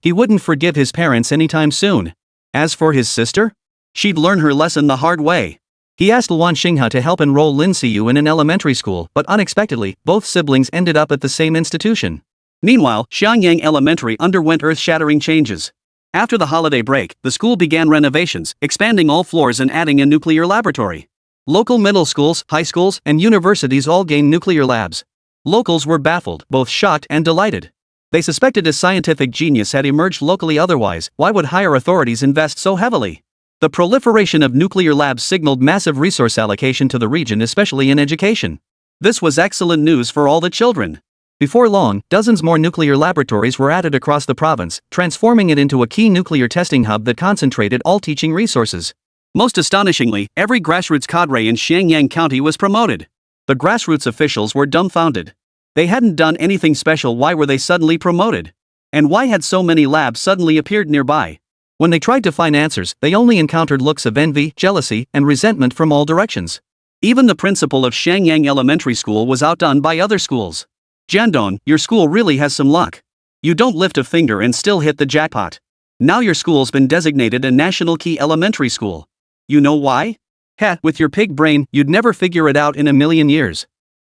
He wouldn't forgive his parents anytime soon. As for his sister? She'd learn her lesson the hard way. He asked Luan Xinghe to help enroll Lin Xiyu in an elementary school, but unexpectedly, both siblings ended up at the same institution. Meanwhile, Xiangyang Elementary underwent earth-shattering changes. After the holiday break, the school began renovations, expanding all floors and adding a nuclear laboratory. Local middle schools, high schools, and universities all gained nuclear labs. Locals were baffled, both shocked and delighted. They suspected a scientific genius had emerged locally. Otherwise, why would higher authorities invest so heavily? The proliferation of nuclear labs signaled massive resource allocation to the region, especially in education. This was excellent news for all the children. Before long, dozens more nuclear laboratories were added across the province, transforming it into a key nuclear testing hub that concentrated all teaching resources. Most astonishingly, every grassroots cadre in Xiangyang County was promoted. The grassroots officials were dumbfounded. They hadn't done anything special. Why were they suddenly promoted? And why had so many labs suddenly appeared nearby? When they tried to find answers, they only encountered looks of envy, jealousy, and resentment from all directions. Even the principal of Xiangyang Elementary School was outdone by other schools. "Jiandong, your school really has some luck. You don't lift a finger and still hit the jackpot. Now your school's been designated a national key elementary school. You know why? Heh, with your pig brain, you'd never figure it out in a million years.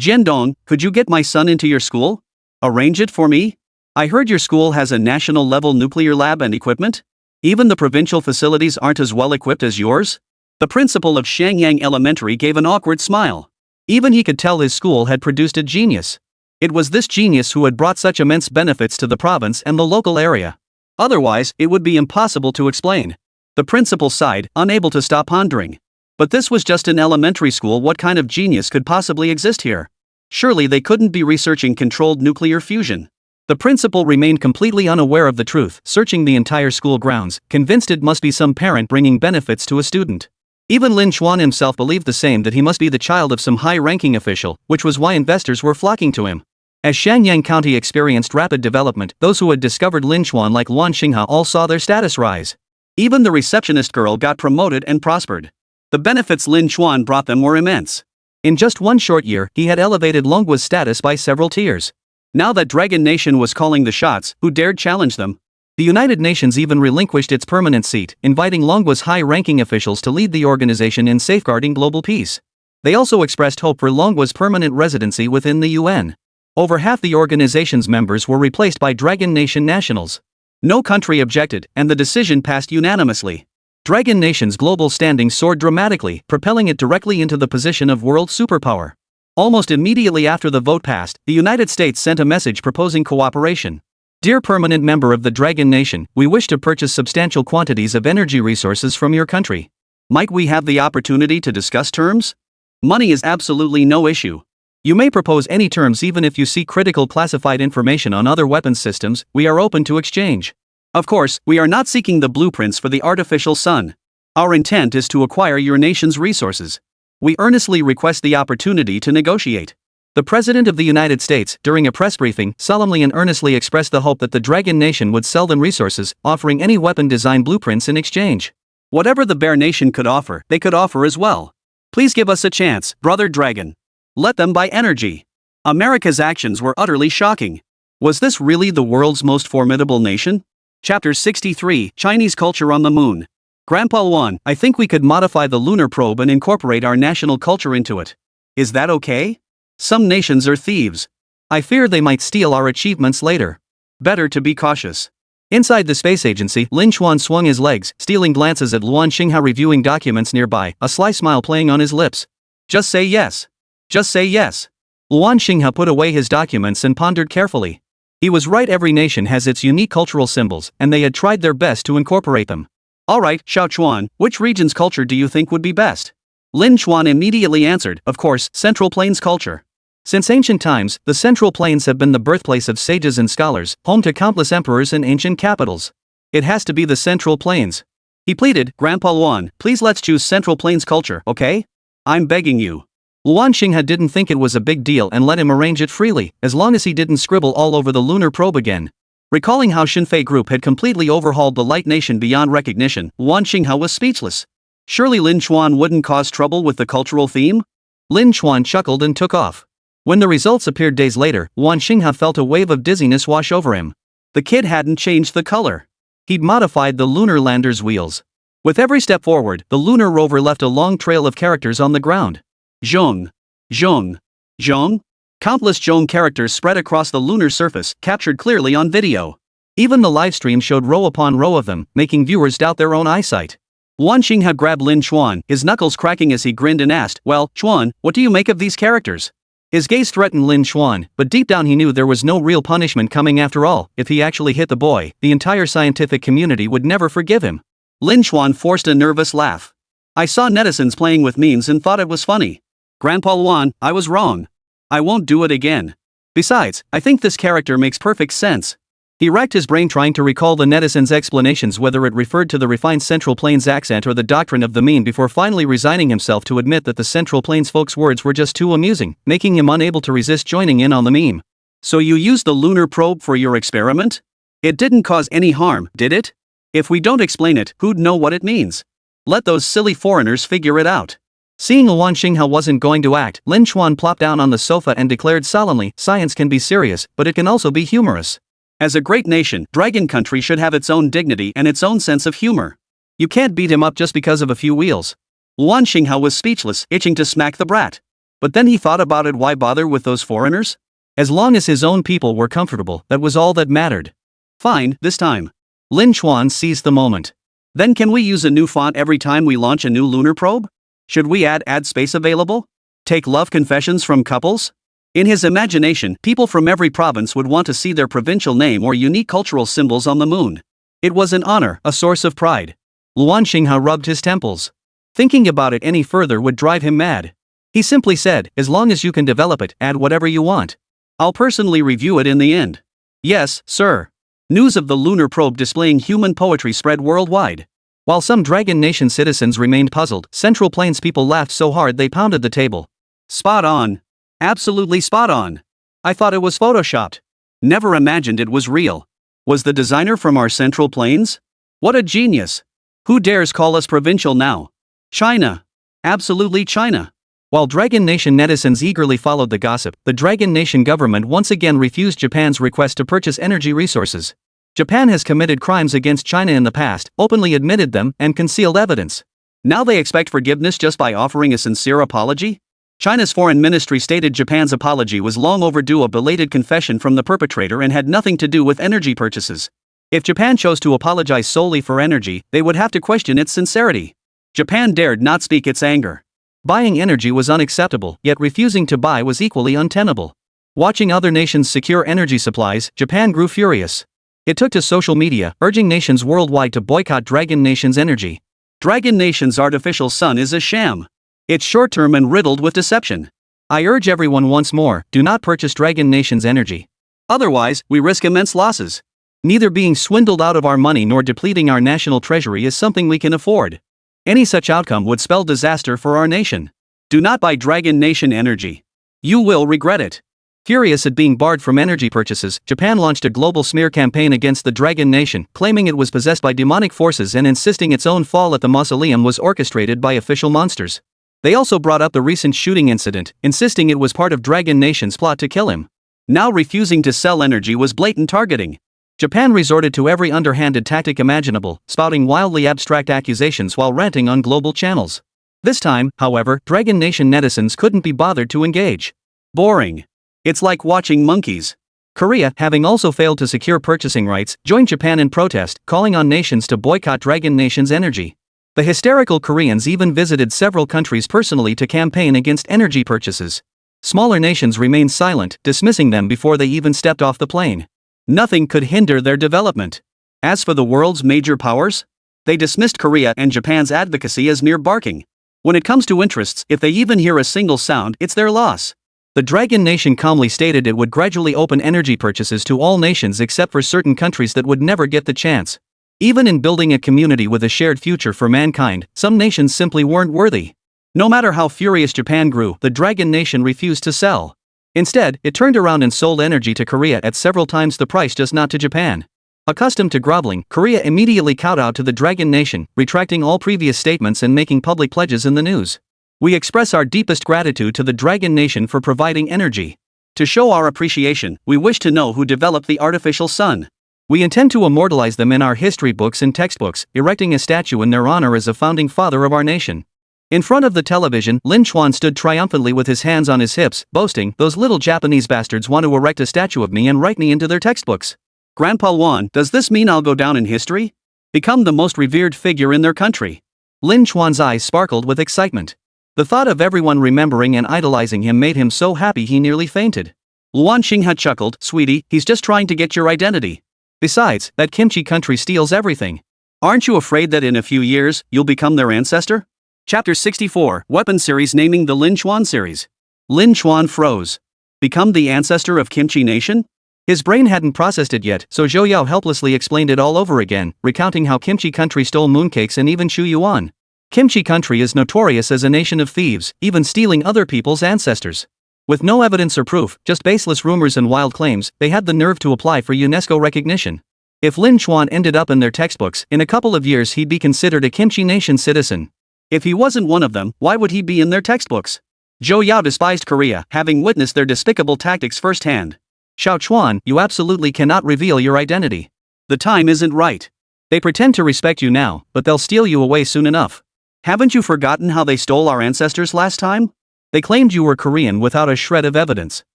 Jiandong, could you get my son into your school? Arrange it for me? I heard your school has a national-level nuclear lab and equipment. Even the provincial facilities aren't as well equipped as yours." The principal of Xiangyang Elementary gave an awkward smile. Even he could tell his school had produced a genius. It was this genius who had brought such immense benefits to the province and the local area. Otherwise, it would be impossible to explain. The principal sighed, unable to stop pondering. But this was just an elementary school. What kind of genius could possibly exist here? Surely they couldn't be researching controlled nuclear fusion. The principal remained completely unaware of the truth, searching the entire school grounds, convinced it must be some parent bringing benefits to a student. Even Lin Xuan himself believed the same, that he must be the child of some high-ranking official, which was why investors were flocking to him. As Xiangyang County experienced rapid development, those who had discovered Lin Xuan like Luan Xinghe all saw their status rise. Even the receptionist girl got promoted and prospered. The benefits Lin Xuan brought them were immense. In just one short year, he had elevated Longgua's status by several tiers. Now that Dragon Nation was calling the shots, who dared challenge them? The United Nations even relinquished its permanent seat, inviting Longgua's high-ranking officials to lead the organization in safeguarding global peace. They also expressed hope for Longgua's permanent residency within the UN. Over half the organization's members were replaced by Dragon Nation nationals. No country objected, and the decision passed unanimously. Dragon Nation's global standing soared dramatically, propelling it directly into the position of world superpower. Almost immediately after the vote passed, the United States sent a message proposing cooperation. "Dear permanent member of the Dragon Nation, we wish to purchase substantial quantities of energy resources from your country. Might we have the opportunity to discuss terms? Money is absolutely no issue. You may propose any terms. Even if you see critical classified information on other weapons systems, we are open to exchange. Of course, we are not seeking the blueprints for the artificial sun. Our intent is to acquire your nation's resources. We earnestly request the opportunity to negotiate. The President of the United States, during a press briefing, solemnly and earnestly expressed the hope that the Dragon Nation would sell them resources, offering any weapon design blueprints in exchange. Whatever the Bear Nation could offer, they could offer as well. Please give us a chance, Brother Dragon. Let them buy energy. America's actions were utterly shocking. Was this really the world's most formidable nation? Chapter 63, Chinese Culture on the Moon. Grandpa Luan, I think we could modify the lunar probe and incorporate our national culture into it. Is that okay? Some nations are thieves. I fear they might steal our achievements later. Better to be cautious. Inside the space agency, Lin Xuan swung his legs, stealing glances at Luan Xingha reviewing documents nearby, a sly smile playing on his lips. Just say yes. Just say yes. Luan Xingha put away his documents and pondered carefully. He was right, every nation has its unique cultural symbols, and they had tried their best to incorporate them. Alright, Xiao Chuan, which region's culture do you think would be best? Lin Xuan immediately answered, of course, Central Plains culture. Since ancient times, the Central Plains have been the birthplace of sages and scholars, home to countless emperors and ancient capitals. It has to be the Central Plains. He pleaded, Grandpa Luan, please let's choose Central Plains culture, okay? I'm begging you. Luan Xingha didn't think it was a big deal and let him arrange it freely, as long as he didn't scribble all over the lunar probe again. Recalling how Xinfei Group had completely overhauled the Light Nation beyond recognition, Luan Xingha was speechless. Surely Lin Xuan wouldn't cause trouble with the cultural theme? Lin Xuan chuckled and took off. When the results appeared days later, Luan Xingha felt a wave of dizziness wash over him. The kid hadn't changed the color. He'd modified the lunar lander's wheels. With every step forward, the lunar rover left a long trail of characters on the ground. Zhong. Zhong. Zhong? Countless Zhong characters spread across the lunar surface, captured clearly on video. Even the livestream showed row upon row of them, making viewers doubt their own eyesight. Luan Xingha grabbed Lin Xuan, his knuckles cracking as he grinned and asked, well, Xuan, what do you make of these characters? His gaze threatened Lin Xuan, but deep down he knew there was no real punishment coming after all. If he actually hit the boy, the entire scientific community would never forgive him. Lin Xuan forced a nervous laugh. I saw netizens playing with memes and thought it was funny. Grandpa Luan, I was wrong. I won't do it again. Besides, I think this character makes perfect sense. He racked his brain trying to recall the netizens' explanations, whether it referred to the refined Central Plains accent or the doctrine of the mean, before finally resigning himself to admit that the Central Plains folks' words were just too amusing, making him unable to resist joining in on the meme. So you used the lunar probe for your experiment? It didn't cause any harm, did it? If we don't explain it, who'd know what it means? Let those silly foreigners figure it out. Seeing Luan Xingha wasn't going to act, Lin Xuan plopped down on the sofa and declared solemnly, science can be serious, but it can also be humorous. As a great nation, Dragon Country should have its own dignity and its own sense of humor. You can't beat him up just because of a few wheels. Luan Xingha was speechless, itching to smack the brat. But then he thought about it, why bother with those foreigners? As long as his own people were comfortable, that was all that mattered. Fine, this time. Lin Xuan seized the moment. Then can we use a new font every time we launch a new lunar probe? Should we add space available? Take love confessions from couples? In his imagination, people from every province would want to see their provincial name or unique cultural symbols on the moon. It was an honor, a source of pride. Luan Xingha rubbed his temples. Thinking about it any further would drive him mad. He simply said, as long as you can develop it, add whatever you want. I'll personally review it in the end. Yes, sir. News of the lunar probe displaying human poetry spread worldwide. While some Dragon Nation citizens remained puzzled, Central Plains people laughed so hard they pounded the table. Spot on. Absolutely spot on. I thought it was photoshopped. Never imagined it was real. Was the designer from our Central Plains? What a genius. Who dares call us provincial now? China. Absolutely China. While Dragon Nation netizens eagerly followed the gossip, the Dragon Nation government once again refused Japan's request to purchase energy resources. Japan has committed crimes against China in the past, openly admitted them, and concealed evidence. Now they expect forgiveness just by offering a sincere apology? China's foreign ministry stated Japan's apology was long overdue, a belated confession from the perpetrator, and had nothing to do with energy purchases. If Japan chose to apologize solely for energy, they would have to question its sincerity. Japan dared not speak its anger. Buying energy was unacceptable, yet refusing to buy was equally untenable. Watching other nations secure energy supplies, Japan grew furious. It took to social media, urging nations worldwide to boycott Dragon Nation's energy. Dragon Nation's artificial sun is a sham. It's short-term and riddled with deception. I urge everyone once more, do not purchase Dragon Nation's energy. Otherwise, we risk immense losses. Neither being swindled out of our money nor depleting our national treasury is something we can afford. Any such outcome would spell disaster for our nation. Do not buy Dragon Nation energy. You will regret it. Furious at being barred from energy purchases, Japan launched a global smear campaign against the Dragon Nation, claiming it was possessed by demonic forces and insisting its own fall at the mausoleum was orchestrated by official monsters. They also brought up the recent shooting incident, insisting it was part of Dragon Nation's plot to kill him. Now refusing to sell energy was blatant targeting. Japan resorted to every underhanded tactic imaginable, spouting wildly abstract accusations while ranting on global channels. This time, however, Dragon Nation netizens couldn't be bothered to engage. Boring. It's like watching monkeys. Korea, having also failed to secure purchasing rights, joined Japan in protest, calling on nations to boycott Dragon Nation's energy. The hysterical Koreans even visited several countries personally to campaign against energy purchases. Smaller nations remained silent, dismissing them before they even stepped off the plane. Nothing could hinder their development. As for the world's major powers, they dismissed Korea and Japan's advocacy as mere barking. When it comes to interests, if they even hear a single sound, it's their loss. The Dragon Nation calmly stated it would gradually open energy purchases to all nations except for certain countries that would never get the chance. Even in building a community with a shared future for mankind, some nations simply weren't worthy. No matter how furious Japan grew, the Dragon Nation refused to sell. Instead, it turned around and sold energy to Korea at several times the price, just not to Japan. Accustomed to groveling, Korea immediately kowtowed to the Dragon Nation, retracting all previous statements and making public pledges in the news. We express our deepest gratitude to the Dragon Nation for providing energy. To show our appreciation, we wish to know who developed the artificial sun. We intend to immortalize them in our history books and textbooks, erecting a statue in their honor as a founding father of our nation. In front of the television, Lin Chuan stood triumphantly with his hands on his hips, boasting, "Those little Japanese bastards want to erect a statue of me and write me into their textbooks. Grandpa Wan, does this mean I'll go down in history? Become the most revered figure in their country?" Lin Chuan's eyes sparkled with excitement. The thought of everyone remembering and idolizing him made him so happy he nearly fainted. Luan Xinghe chuckled, "Sweetie, he's just trying to get your identity. Besides, that kimchi country steals everything. Aren't you afraid that in a few years, you'll become their ancestor?" Chapter 64, Weapon Series, naming the Lin Chuan series. Lin Chuan froze. Become the ancestor of Kimchi Nation? His brain hadn't processed it yet, so Zhou Yao helplessly explained it all over again, recounting how Kimchi country stole mooncakes and even Shu Yuan. Kimchi country is notorious as a nation of thieves, even stealing other people's ancestors. With no evidence or proof, just baseless rumors and wild claims, they had the nerve to apply for UNESCO recognition. If Lin Chuan ended up in their textbooks, in a couple of years he'd be considered a Kimchi Nation citizen. If he wasn't one of them, why would he be in their textbooks? Zhou Yao despised Korea, having witnessed their despicable tactics firsthand. "Xiao Chuan, you absolutely cannot reveal your identity. The time isn't right. They pretend to respect you now, but they'll steal you away soon enough. Haven't you forgotten how they stole our ancestors last time? They claimed you were Korean without a shred of evidence.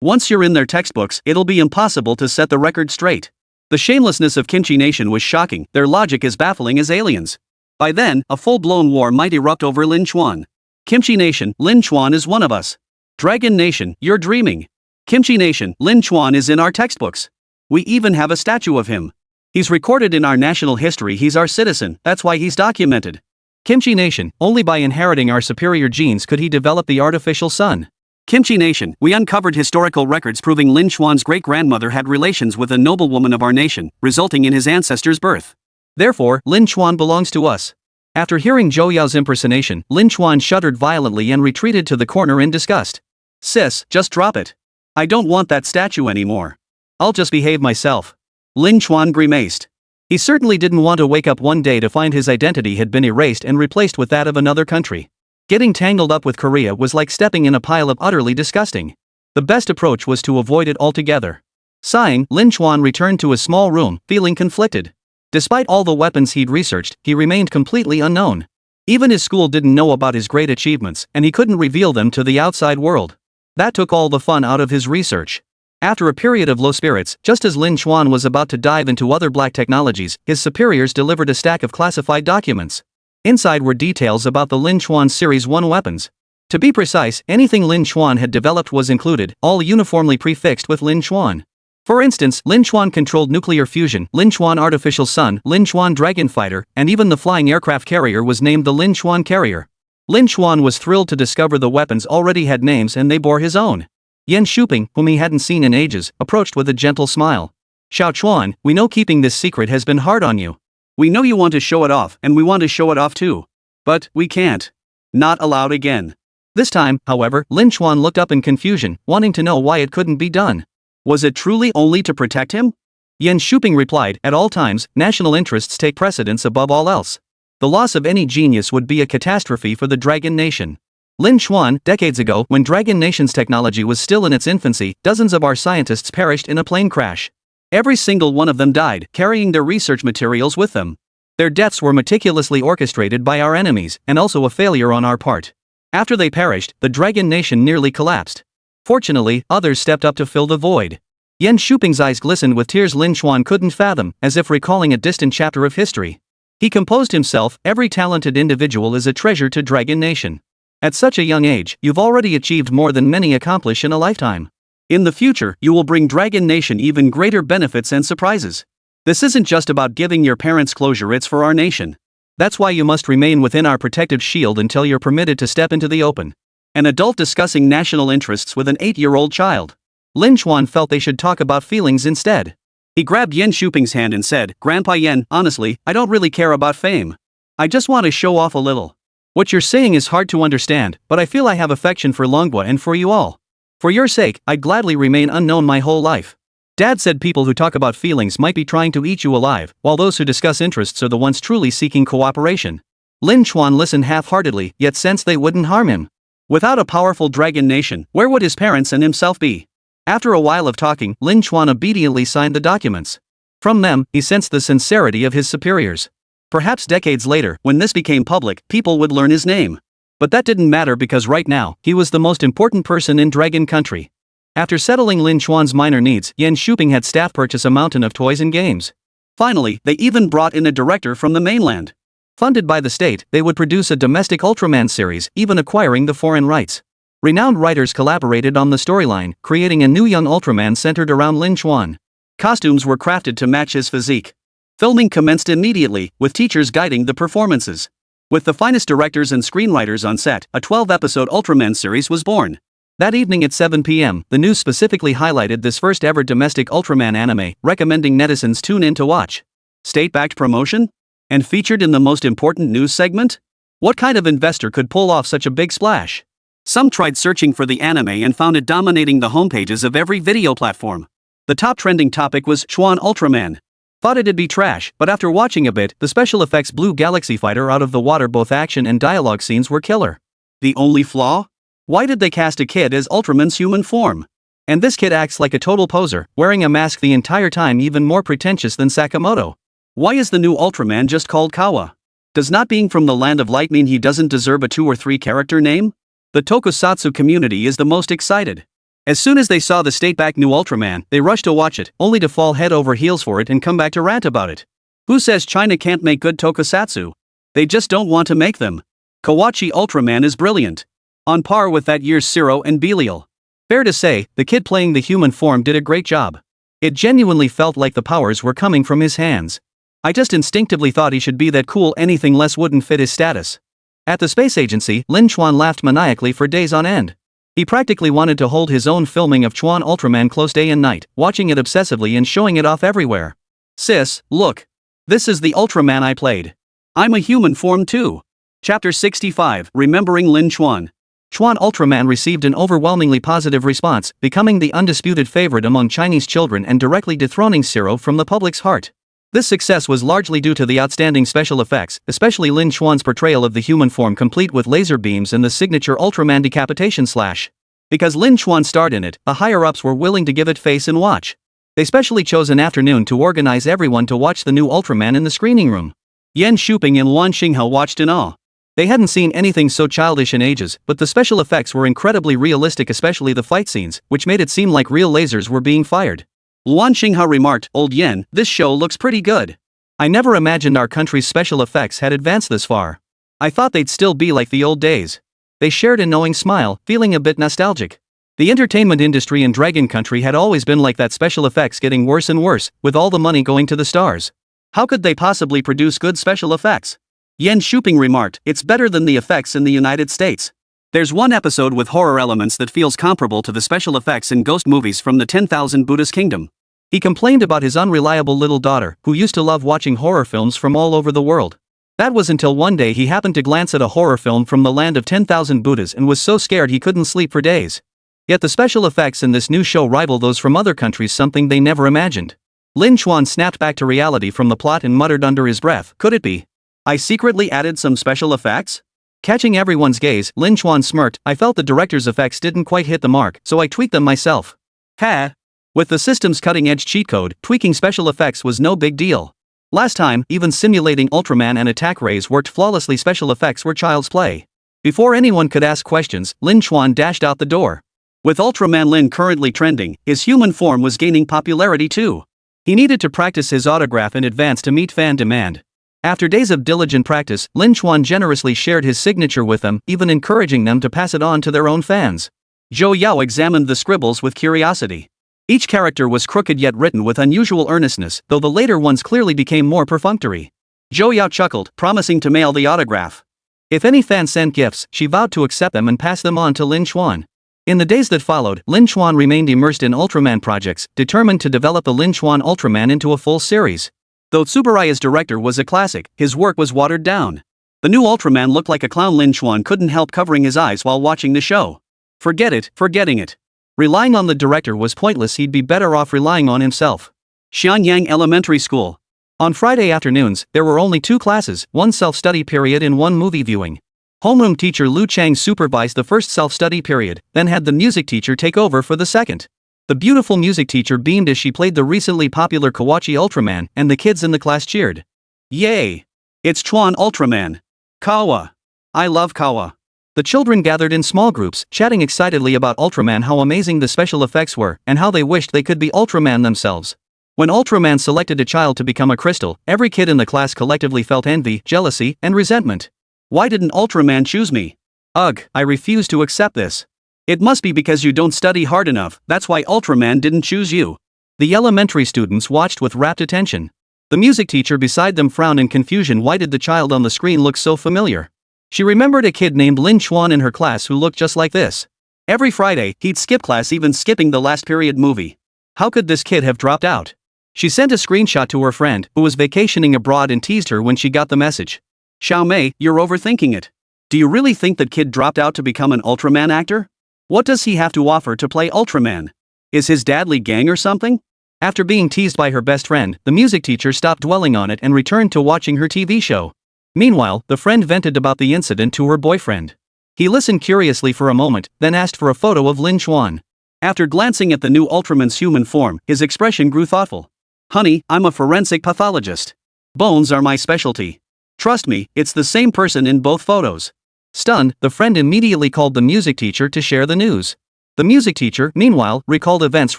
Once you're in their textbooks, it'll be impossible to set the record straight." The shamelessness of Kimchi Nation was shocking, their logic as baffling as aliens. By then, a full-blown war might erupt over Lin Chuan. "Kimchi Nation, Lin Chuan is one of us. Dragon Nation, you're dreaming. Kimchi Nation, Lin Chuan is in our textbooks. We even have a statue of him. He's recorded in our national history, he's our citizen, that's why he's documented. Kimchi Nation, only by inheriting our superior genes could he develop the artificial sun. Kimchi Nation, we uncovered historical records proving Lin Chuan's great-grandmother had relations with a noblewoman of our nation, resulting in his ancestor's birth. Therefore, Lin Chuan belongs to us." After hearing Zhou Yao's impersonation, Lin Chuan shuddered violently and retreated to the corner in disgust. "Sis, just drop it. I don't want that statue anymore. I'll just behave myself." Lin Chuan grimaced. He certainly didn't want to wake up one day to find his identity had been erased and replaced with that of another country. Getting tangled up with Korea was like stepping in a pile of utterly disgusting. The best approach was to avoid it altogether. Sighing, Lin Chuan returned to his small room, feeling conflicted. Despite all the weapons he'd researched, he remained completely unknown. Even his school didn't know about his great achievements, and he couldn't reveal them to the outside world. That took all the fun out of his research. After a period of low spirits, just as Lin Chuan was about to dive into other black technologies, his superiors delivered a stack of classified documents. Inside were details about the Lin Chuan Series 1 weapons. To be precise, anything Lin Chuan had developed was included, all uniformly prefixed with Lin Chuan. For instance, Lin Chuan controlled nuclear fusion, Lin Chuan artificial sun, Lin Chuan dragon fighter, and even the flying aircraft carrier was named the Lin Chuan carrier. Lin Chuan was thrilled to discover the weapons already had names and they bore his own. Yan Shuping, whom he hadn't seen in ages, approached with a gentle smile. "Xiao Chuan, we know keeping this secret has been hard on you. We know you want to show it off, and we want to show it off too. But we can't. Not allowed again. This time, however, Lin Chuan looked up in confusion, wanting to know why it couldn't be done. Was it truly only to protect him? Yan Shuping replied, at all times, national interests take precedence above all else. The loss of any genius would be a catastrophe for the Dragon Nation. Lin Chuan, decades ago, when Dragon Nation's technology was still in its infancy, dozens of our scientists perished in a plane crash. Every single one of them died, carrying their research materials with them. Their deaths were meticulously orchestrated by our enemies, and also a failure on our part. After they perished, the Dragon Nation nearly collapsed. Fortunately, others stepped up to fill the void. Yan Shuping's eyes glistened with tears Lin Chuan couldn't fathom, as if recalling a distant chapter of history. He composed himself, every talented individual is a treasure to Dragon Nation. At such a young age, you've already achieved more than many accomplish in a lifetime. In the future, you will bring Dragon Nation even greater benefits and surprises. This isn't just about giving your parents closure, it's for our nation. That's why you must remain within our protective shield until you're permitted to step into the open. An adult discussing national interests with an 8-year-old child. Lin Chuan felt they should talk about feelings instead. He grabbed Yan Shuping's hand and said, Grandpa Yan, honestly, I don't really care about fame. I just want to show off a little. What you're saying is hard to understand, but I feel I have affection for Longhua and for you all. For your sake, I'd gladly remain unknown my whole life. Dad said people who talk about feelings might be trying to eat you alive, while those who discuss interests are the ones truly seeking cooperation. Lin Chuan listened half-heartedly, yet sensed they wouldn't harm him. Without a powerful Dragon Nation, where would his parents and himself be? After a while of talking, Lin Chuan obediently signed the documents. From them, he sensed the sincerity of his superiors. Perhaps decades later, when this became public, people would learn his name. But that didn't matter because right now, he was the most important person in Dragon Country. After settling Lin Chuan's minor needs, Yan Shuping had staff purchase a mountain of toys and games. Finally, they even brought in a director from the mainland. Funded by the state, they would produce a domestic Ultraman series, even acquiring the foreign rights. Renowned writers collaborated on the storyline, creating a new young Ultraman centered around Lin Chuan. Costumes were crafted to match his physique. Filming commenced immediately, with teachers guiding the performances. With the finest directors and screenwriters on set, a 12-episode Ultraman series was born. That evening at 7 p.m., the news specifically highlighted this first-ever domestic Ultraman anime, recommending netizens tune in to watch. State-backed promotion? And featured in the most important news segment? What kind of investor could pull off such a big splash? Some tried searching for the anime and found it dominating the homepages of every video platform. The top trending topic was Chuan Ultraman. Thought it'd be trash, but after watching a bit, the special effects Blue Galaxy Fighter out of the water, both action and dialogue scenes were killer. The only flaw? Why did they cast a kid as Ultraman's human form? And this kid acts like a total poser, wearing a mask the entire time, even more pretentious than Sakamoto. Why is the new Ultraman just called Kawa? Does not being from the Land of Light mean he doesn't deserve a 2 or 3 character name? The tokusatsu community is the most excited. As soon as they saw the state-backed new Ultraman, they rushed to watch it, only to fall head over heels for it and come back to rant about it. Who says China can't make good tokusatsu? They just don't want to make them. Kawachi Ultraman is brilliant. On par with that year's Zero and Belial. Fair to say, the kid playing the human form did a great job. It genuinely felt like the powers were coming from his hands. I just instinctively thought he should be that cool, anything less wouldn't fit his status. At the space agency, Lin Chuan laughed maniacally for days on end. He practically wanted to hold his own filming of Chuan Ultraman close day and night, watching it obsessively and showing it off everywhere. Sis, look. This is the Ultraman I played. I'm a human form too. Chapter 65, Remembering Lin Chuan. Chuan Ultraman received an overwhelmingly positive response, becoming the undisputed favorite among Chinese children and directly dethroning Zero from the public's heart. This success was largely due to the outstanding special effects, especially Lin Chuan's portrayal of the human form complete with laser beams and the signature Ultraman decapitation slash. Because Lin Chuan starred in it, the higher-ups were willing to give it face and watch. They specially chose an afternoon to organize everyone to watch the new Ultraman in the screening room. Yan Shuping and Luan Xinghao watched in awe. They hadn't seen anything so childish in ages, but the special effects were incredibly realistic, especially the fight scenes, which made it seem like real lasers were being fired. Luan Xinghao remarked, "Old Yan, this show looks pretty good. I never imagined our country's special effects had advanced this far. I thought they'd still be like the old days." They shared a knowing smile, feeling a bit nostalgic. The entertainment industry in Dragon Country had always been like that, special effects getting worse and worse, with all the money going to the stars. How could they possibly produce good special effects? Yan Shuping remarked, "It's better than the effects in the United States. There's one episode with horror elements that feels comparable to the special effects in ghost movies from the 10,000 Buddhist Kingdom." He complained about his unreliable little daughter, who used to love watching horror films from all over the world. That was until one day he happened to glance at a horror film from the land of 10,000 Buddhas and was so scared he couldn't sleep for days. Yet the special effects in this new show rival those from other countries, something they never imagined. Lin Chuan snapped back to reality from the plot and muttered under his breath, "Could it be? I secretly added some special effects?" Catching everyone's gaze, Lin Chuan smirked, "I felt the director's effects didn't quite hit the mark, so I tweaked them myself." Ha! With the system's cutting-edge cheat code, tweaking special effects was no big deal. Last time, even simulating Ultraman and attack rays worked flawlessly. Special effects were child's play. Before anyone could ask questions, Lin Chuan dashed out the door. With Ultraman Lin currently trending, his human form was gaining popularity too. He needed to practice his autograph in advance to meet fan demand. After days of diligent practice, Lin Chuan generously shared his signature with them, even encouraging them to pass it on to their own fans. Zhou Yao examined the scribbles with curiosity. Each character was crooked yet written with unusual earnestness, though the later ones clearly became more perfunctory. Zhou Yao chuckled, promising to mail the autograph. If any fan sent gifts, she vowed to accept them and pass them on to Lin Chuan. In the days that followed, Lin Chuan remained immersed in Ultraman projects, determined to develop the Lin Chuan Ultraman into a full series. Though Tsuburaya's director was a classic, his work was watered down. The new Ultraman looked like a clown. Lin Chuan couldn't help covering his eyes while watching the show. Forgetting it. Relying on the director was pointless. He'd be better off relying on himself. Xianyang Elementary School. On Friday afternoons, there were only 2 classes, one self-study period and one movie viewing. Homeroom teacher Lu Chang supervised the first self-study period, then had the music teacher take over for the second. The beautiful music teacher beamed as she played the recently popular Kawachi Ultraman, and the kids in the class cheered. "Yay! It's Chuan Ultraman! Kawa! I love Kawa!" The children gathered in small groups, chatting excitedly about Ultraman, how amazing the special effects were, and how they wished they could be Ultraman themselves. When Ultraman selected a child to become a crystal, every kid in the class collectively felt envy, jealousy, and resentment. "Why didn't Ultraman choose me? Ugh, I refuse to accept this. It must be because you don't study hard enough, that's why Ultraman didn't choose you." The elementary students watched with rapt attention. The music teacher beside them frowned in confusion. Why did the child on the screen look so familiar? She remembered a kid named Lin Chuan in her class who looked just like this. Every Friday, he'd skip class, even skipping the last period movie. How could this kid have dropped out? She sent a screenshot to her friend, who was vacationing abroad, and teased her when she got the message. "Xiaomei, you're overthinking it. Do you really think that kid dropped out to become an Ultraman actor? What does he have to offer to play Ultraman? Is his dad lead gang or something?" After being teased by her best friend, the music teacher stopped dwelling on it and returned to watching her TV show. Meanwhile, the friend vented about the incident to her boyfriend. He listened curiously for a moment, then asked for a photo of Lin Chuan. After glancing at the new Ultraman's human form, his expression grew thoughtful. "Honey, I'm a forensic pathologist. Bones are my specialty. Trust me, it's the same person in both photos." Stunned, the friend immediately called the music teacher to share the news. The music teacher, meanwhile, recalled events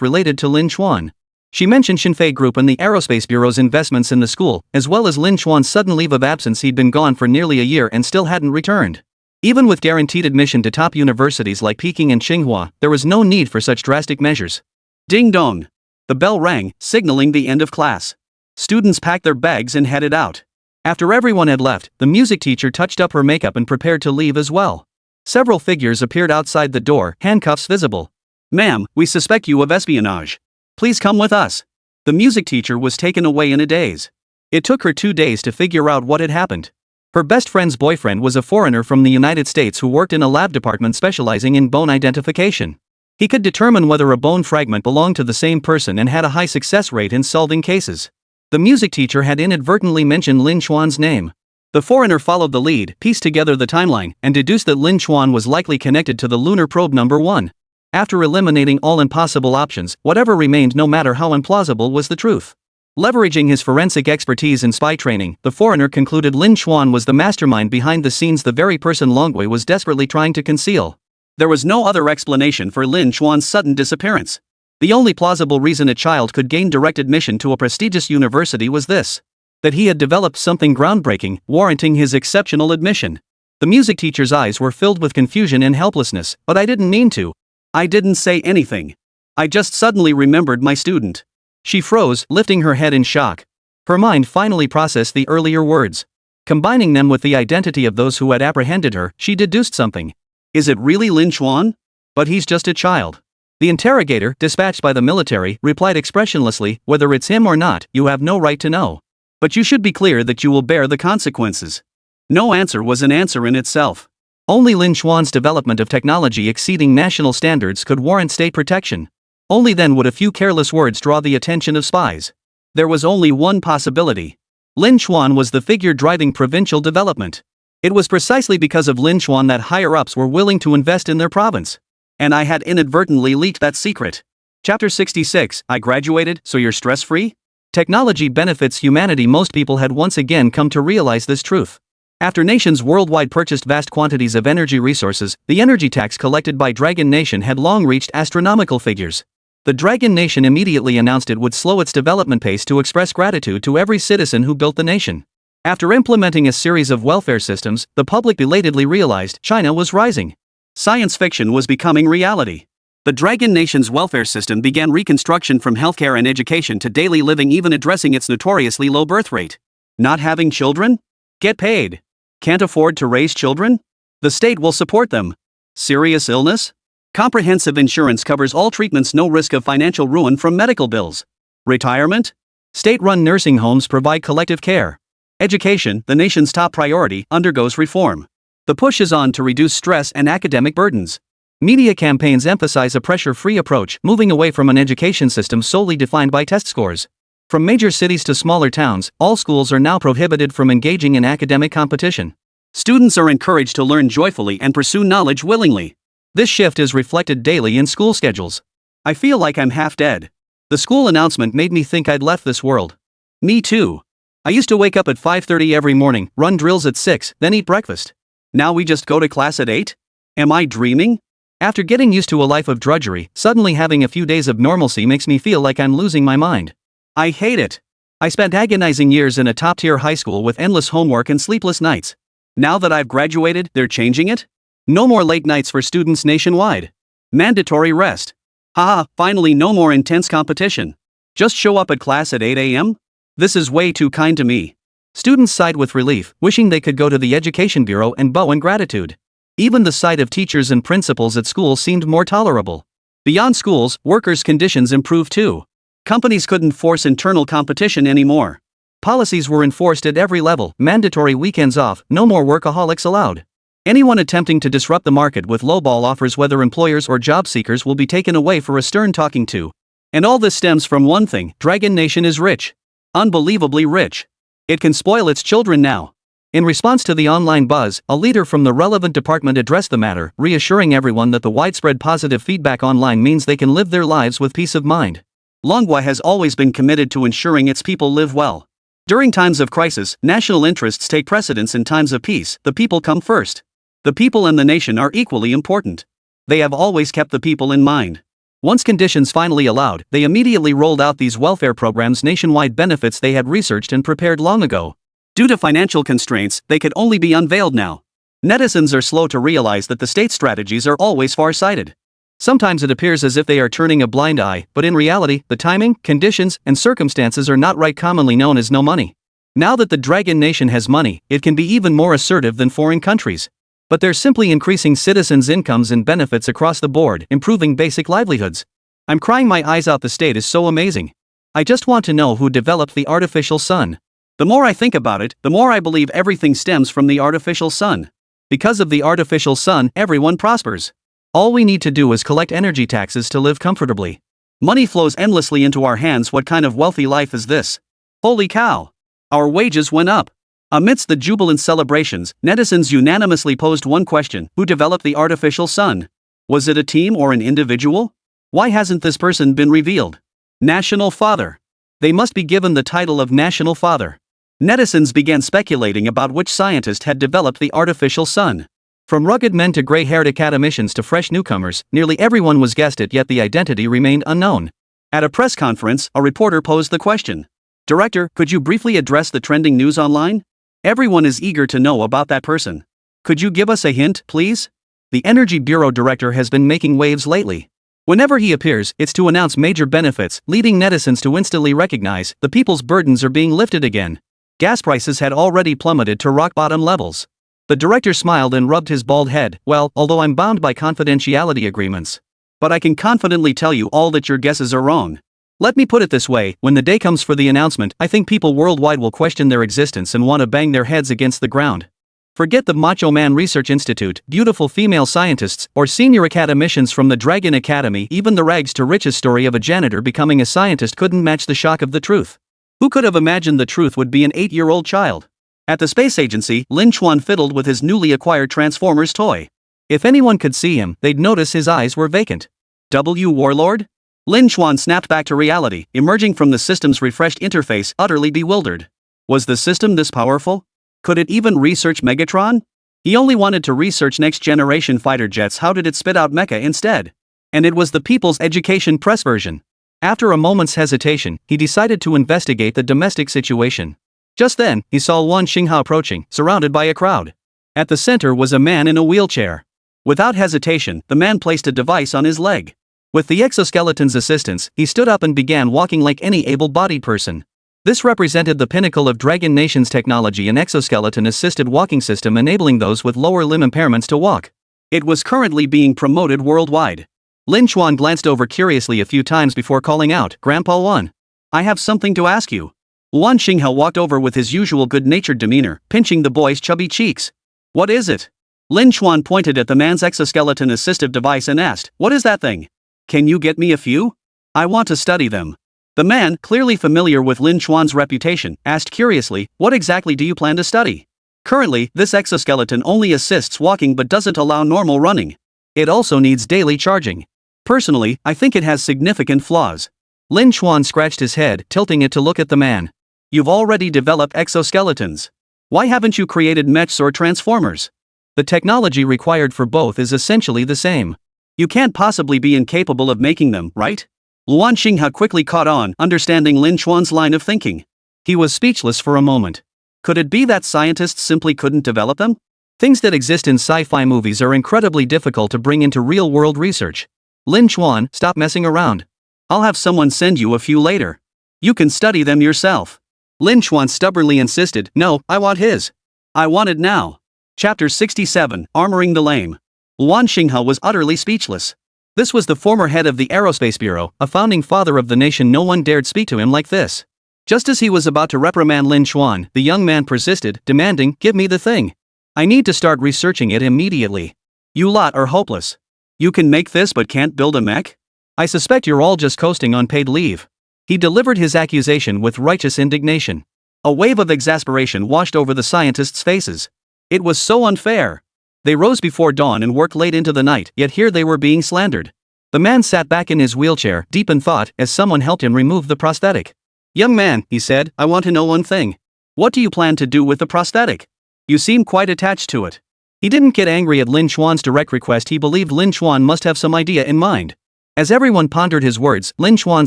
related to Lin Chuan. She mentioned Shinfei Group and the Aerospace Bureau's investments in the school, as well as Lin Chuan's sudden leave of absence. He'd been gone for nearly a year and still hadn't returned. Even with guaranteed admission to top universities like Peking and Tsinghua, there was no need for such drastic measures. Ding dong! The bell rang, signaling the end of class. Students packed their bags and headed out. After everyone had left, the music teacher touched up her makeup and prepared to leave as well. Several figures appeared outside the door, handcuffs visible. "Ma'am, we suspect you of espionage. Please come with us." The music teacher was taken away in a daze. It took her 2 days to figure out what had happened. Her best friend's boyfriend was a foreigner from the United States who worked in a lab department specializing in bone identification. He could determine whether a bone fragment belonged to the same person and had a high success rate in solving cases. The music teacher had inadvertently mentioned Lin Chuan's name. The foreigner followed the lead, pieced together the timeline, and deduced that Lin Chuan was likely connected to the lunar probe number 1. After eliminating all impossible options, whatever remained, no matter how implausible, was the truth. Leveraging his forensic expertise and spy training, the foreigner concluded Lin Chuan was the mastermind behind the scenes, the very person Longwei was desperately trying to conceal. There was no other explanation for Lin Chuan's sudden disappearance. The only plausible reason a child could gain direct admission to a prestigious university was this: that he had developed something groundbreaking, warranting his exceptional admission. The music teacher's eyes were filled with confusion and helplessness. "But I didn't mean to. I didn't say anything. I just suddenly remembered my student." She froze, lifting her head in shock. Her mind finally processed the earlier words. Combining them with the identity of those who had apprehended her, she deduced something. Is it really Lin Chuan? But he's just a child. The interrogator, dispatched by the military, replied expressionlessly, "Whether it's him or not, you have no right to know. But you should be clear that you will bear the consequences. No answer was an answer in itself. Only Lin Xuan's development of technology exceeding national standards could warrant state protection. Only then would a few careless words draw the attention of spies. There was only one possibility. Lin Xuan was the figure driving provincial development. It was precisely because of Lin Xuan that higher-ups were willing to invest in their province. And I had inadvertently leaked that secret. Chapter 66, I graduated, so you're stress-free? Technology benefits humanity. Most people had once again come to realize this truth. After nations worldwide purchased vast quantities of energy resources, the energy tax collected by Dragon Nation had long reached astronomical figures. The Dragon Nation immediately announced it would slow its development pace to express gratitude to every citizen who built the nation. After implementing a series of welfare systems, the public belatedly realized China was rising. Science fiction was becoming reality. The Dragon Nation's welfare system began reconstruction from healthcare and education to daily living, even addressing its notoriously low birth rate. Not having children? Get paid. Can't afford to raise children? The state will support them. Serious illness? Comprehensive insurance covers all treatments, no risk of financial ruin from medical bills. Retirement? State-run nursing homes provide collective care. Education, the nation's top priority, undergoes reform. The push is on to reduce stress and academic burdens. Media campaigns emphasize a pressure-free approach, moving away from an education system solely defined by test scores. From major cities to smaller towns, all schools are now prohibited from engaging in academic competition. Students are encouraged to learn joyfully and pursue knowledge willingly. This shift is reflected daily in school schedules. I feel like I'm half dead. The school announcement made me think I'd left this world. Me too. I used to wake up at 5:30 every morning, run drills at 6, then eat breakfast. Now we just go to class at 8? Am I dreaming? After getting used to a life of drudgery, suddenly having a few days of normalcy makes me feel like I'm losing my mind. I hate it. I spent agonizing years in a top-tier high school with endless homework and sleepless nights. Now that I've graduated, they're changing it? No more late nights for students nationwide. Mandatory rest. Haha, finally no more intense competition. Just show up at class at 8 a.m.? This is way too kind to me. Students sighed with relief, wishing they could go to the Education Bureau and bow in gratitude. Even the sight of teachers and principals at school seemed more tolerable. Beyond schools, workers' conditions improved too. Companies couldn't force internal competition anymore. Policies were enforced at every level, mandatory weekends off, no more workaholics allowed. Anyone attempting to disrupt the market with lowball offers, whether employers or job seekers, will be taken away for a stern talking to. And all this stems from one thing: Dragon Nation is rich. Unbelievably rich. It can spoil its children now. In response to the online buzz, a leader from the relevant department addressed the matter, reassuring everyone that the widespread positive feedback online means they can live their lives with peace of mind. Longwa has always been committed to ensuring its people live well. During times of crisis, national interests take precedence. In times of peace, the people come first. The people and the nation are equally important. They have always kept the people in mind. Once conditions finally allowed, they immediately rolled out these welfare programs nationwide, benefits they had researched and prepared long ago. Due to financial constraints, they could only be unveiled now. Netizens are slow to realize that the state's strategies are always far-sighted. Sometimes it appears as if they are turning a blind eye, but in reality, the timing, conditions, and circumstances are not right, commonly known as no money. Now that the Dragon Nation has money, it can be even more assertive than foreign countries. But they're simply increasing citizens' incomes and benefits across the board, improving basic livelihoods. I'm crying my eyes out. The state is so amazing. I just want to know who developed the artificial sun. The more I think about it, the more I believe everything stems from the artificial sun. Because of the artificial sun, everyone prospers. All we need to do is collect energy taxes to live comfortably. Money flows endlessly into our hands. What kind of wealthy life is this? Holy cow! Our wages went up. Amidst the jubilant celebrations, netizens unanimously posed one question: who developed the artificial sun? Was it a team or an individual? Why hasn't this person been revealed? National Father. They must be given the title of National Father. Netizens began speculating about which scientist had developed the artificial sun. From rugged men to gray-haired academicians to fresh newcomers, nearly everyone was guessed it, yet the identity remained unknown. At a press conference, a reporter posed the question: "Director, could you briefly address the trending news online? Everyone is eager to know about that person. Could you give us a hint, please?" The Energy Bureau director has been making waves lately. Whenever he appears, it's to announce major benefits, leading netizens to instantly recognize the people's burdens are being lifted again. Gas prices had already plummeted to rock-bottom levels. The director smiled and rubbed his bald head. "Well, although I'm bound by confidentiality agreements. But I can confidently tell you all that your guesses are wrong. Let me put it this way, when the day comes for the announcement, I think people worldwide will question their existence and want to bang their heads against the ground. Forget the Macho Man Research Institute, beautiful female scientists, or senior academicians from the Dragon Academy. Even the rags to riches story of a janitor becoming a scientist couldn't match the shock of the truth. Who could have imagined the truth would be an 8-year-old child? At the space agency, Lin Chuan fiddled with his newly acquired Transformers toy. If anyone could see him, they'd notice his eyes were vacant. Warlord? Lin Chuan snapped back to reality, emerging from the system's refreshed interface, utterly bewildered. Was the system this powerful? Could it even research Megatron? He only wanted to research next-generation fighter jets. How did it spit out mecha instead? And it was the People's Education Press version. After a moment's hesitation, he decided to investigate the domestic situation. Just then, he saw Wan Xinghao approaching, surrounded by a crowd. At the center was a man in a wheelchair. Without hesitation, the man placed a device on his leg. With the exoskeleton's assistance, he stood up and began walking like any able-bodied person. This represented the pinnacle of Dragon Nation's technology, an exoskeleton-assisted walking system enabling those with lower limb impairments to walk. It was currently being promoted worldwide. Lin Chuan glanced over curiously a few times before calling out, "Grandpa Wan, I have something to ask you." Wan Xinghao walked over with his usual good-natured demeanor, pinching the boy's chubby cheeks. "What is it?" Lin Chuan pointed at the man's exoskeleton-assistive device and asked, "What is that thing? Can you get me a few? I want to study them." The man, clearly familiar with Lin Chuan's reputation, asked curiously, "What exactly do you plan to study?" Currently, this exoskeleton only assists walking but doesn't allow normal running. It also needs daily charging. Personally, I think it has significant flaws. Lin Chuan scratched his head, tilting it to look at the man. "You've already developed exoskeletons. Why haven't you created mechs or transformers? The technology required for both is essentially the same. You can't possibly be incapable of making them, right?" Luan Xinghao quickly caught on, understanding Lin Chuan's line of thinking. He was speechless for a moment. Could it be that scientists simply couldn't develop them? Things that exist in sci-fi movies are incredibly difficult to bring into real-world research. Lin Chuan, stop messing around. I'll have someone send you a few later. You can study them yourself. Lin Chuan stubbornly insisted, "No, I want his. I want it now." Chapter 67, Armoring the Lame. Luan Xinghao was utterly speechless. This was the former head of the Aerospace Bureau, a founding father of the nation. No one dared speak to him like this. Just as he was about to reprimand Lin Chuan, the young man persisted, demanding, "Give me the thing. I need to start researching it immediately. You lot are hopeless. You can make this but can't build a mech? I suspect you're all just coasting on paid leave." He delivered his accusation with righteous indignation. A wave of exasperation washed over the scientists' faces. It was so unfair. They rose before dawn and worked late into the night, yet here they were being slandered. The man sat back in his wheelchair, deep in thought, as someone helped him remove the prosthetic. "Young man," he said, "I want to know one thing. What do you plan to do with the prosthetic? You seem quite attached to it." He didn't get angry at Lin Chuan's direct request. He believed Lin Chuan must have some idea in mind. As everyone pondered his words, Lin Chuan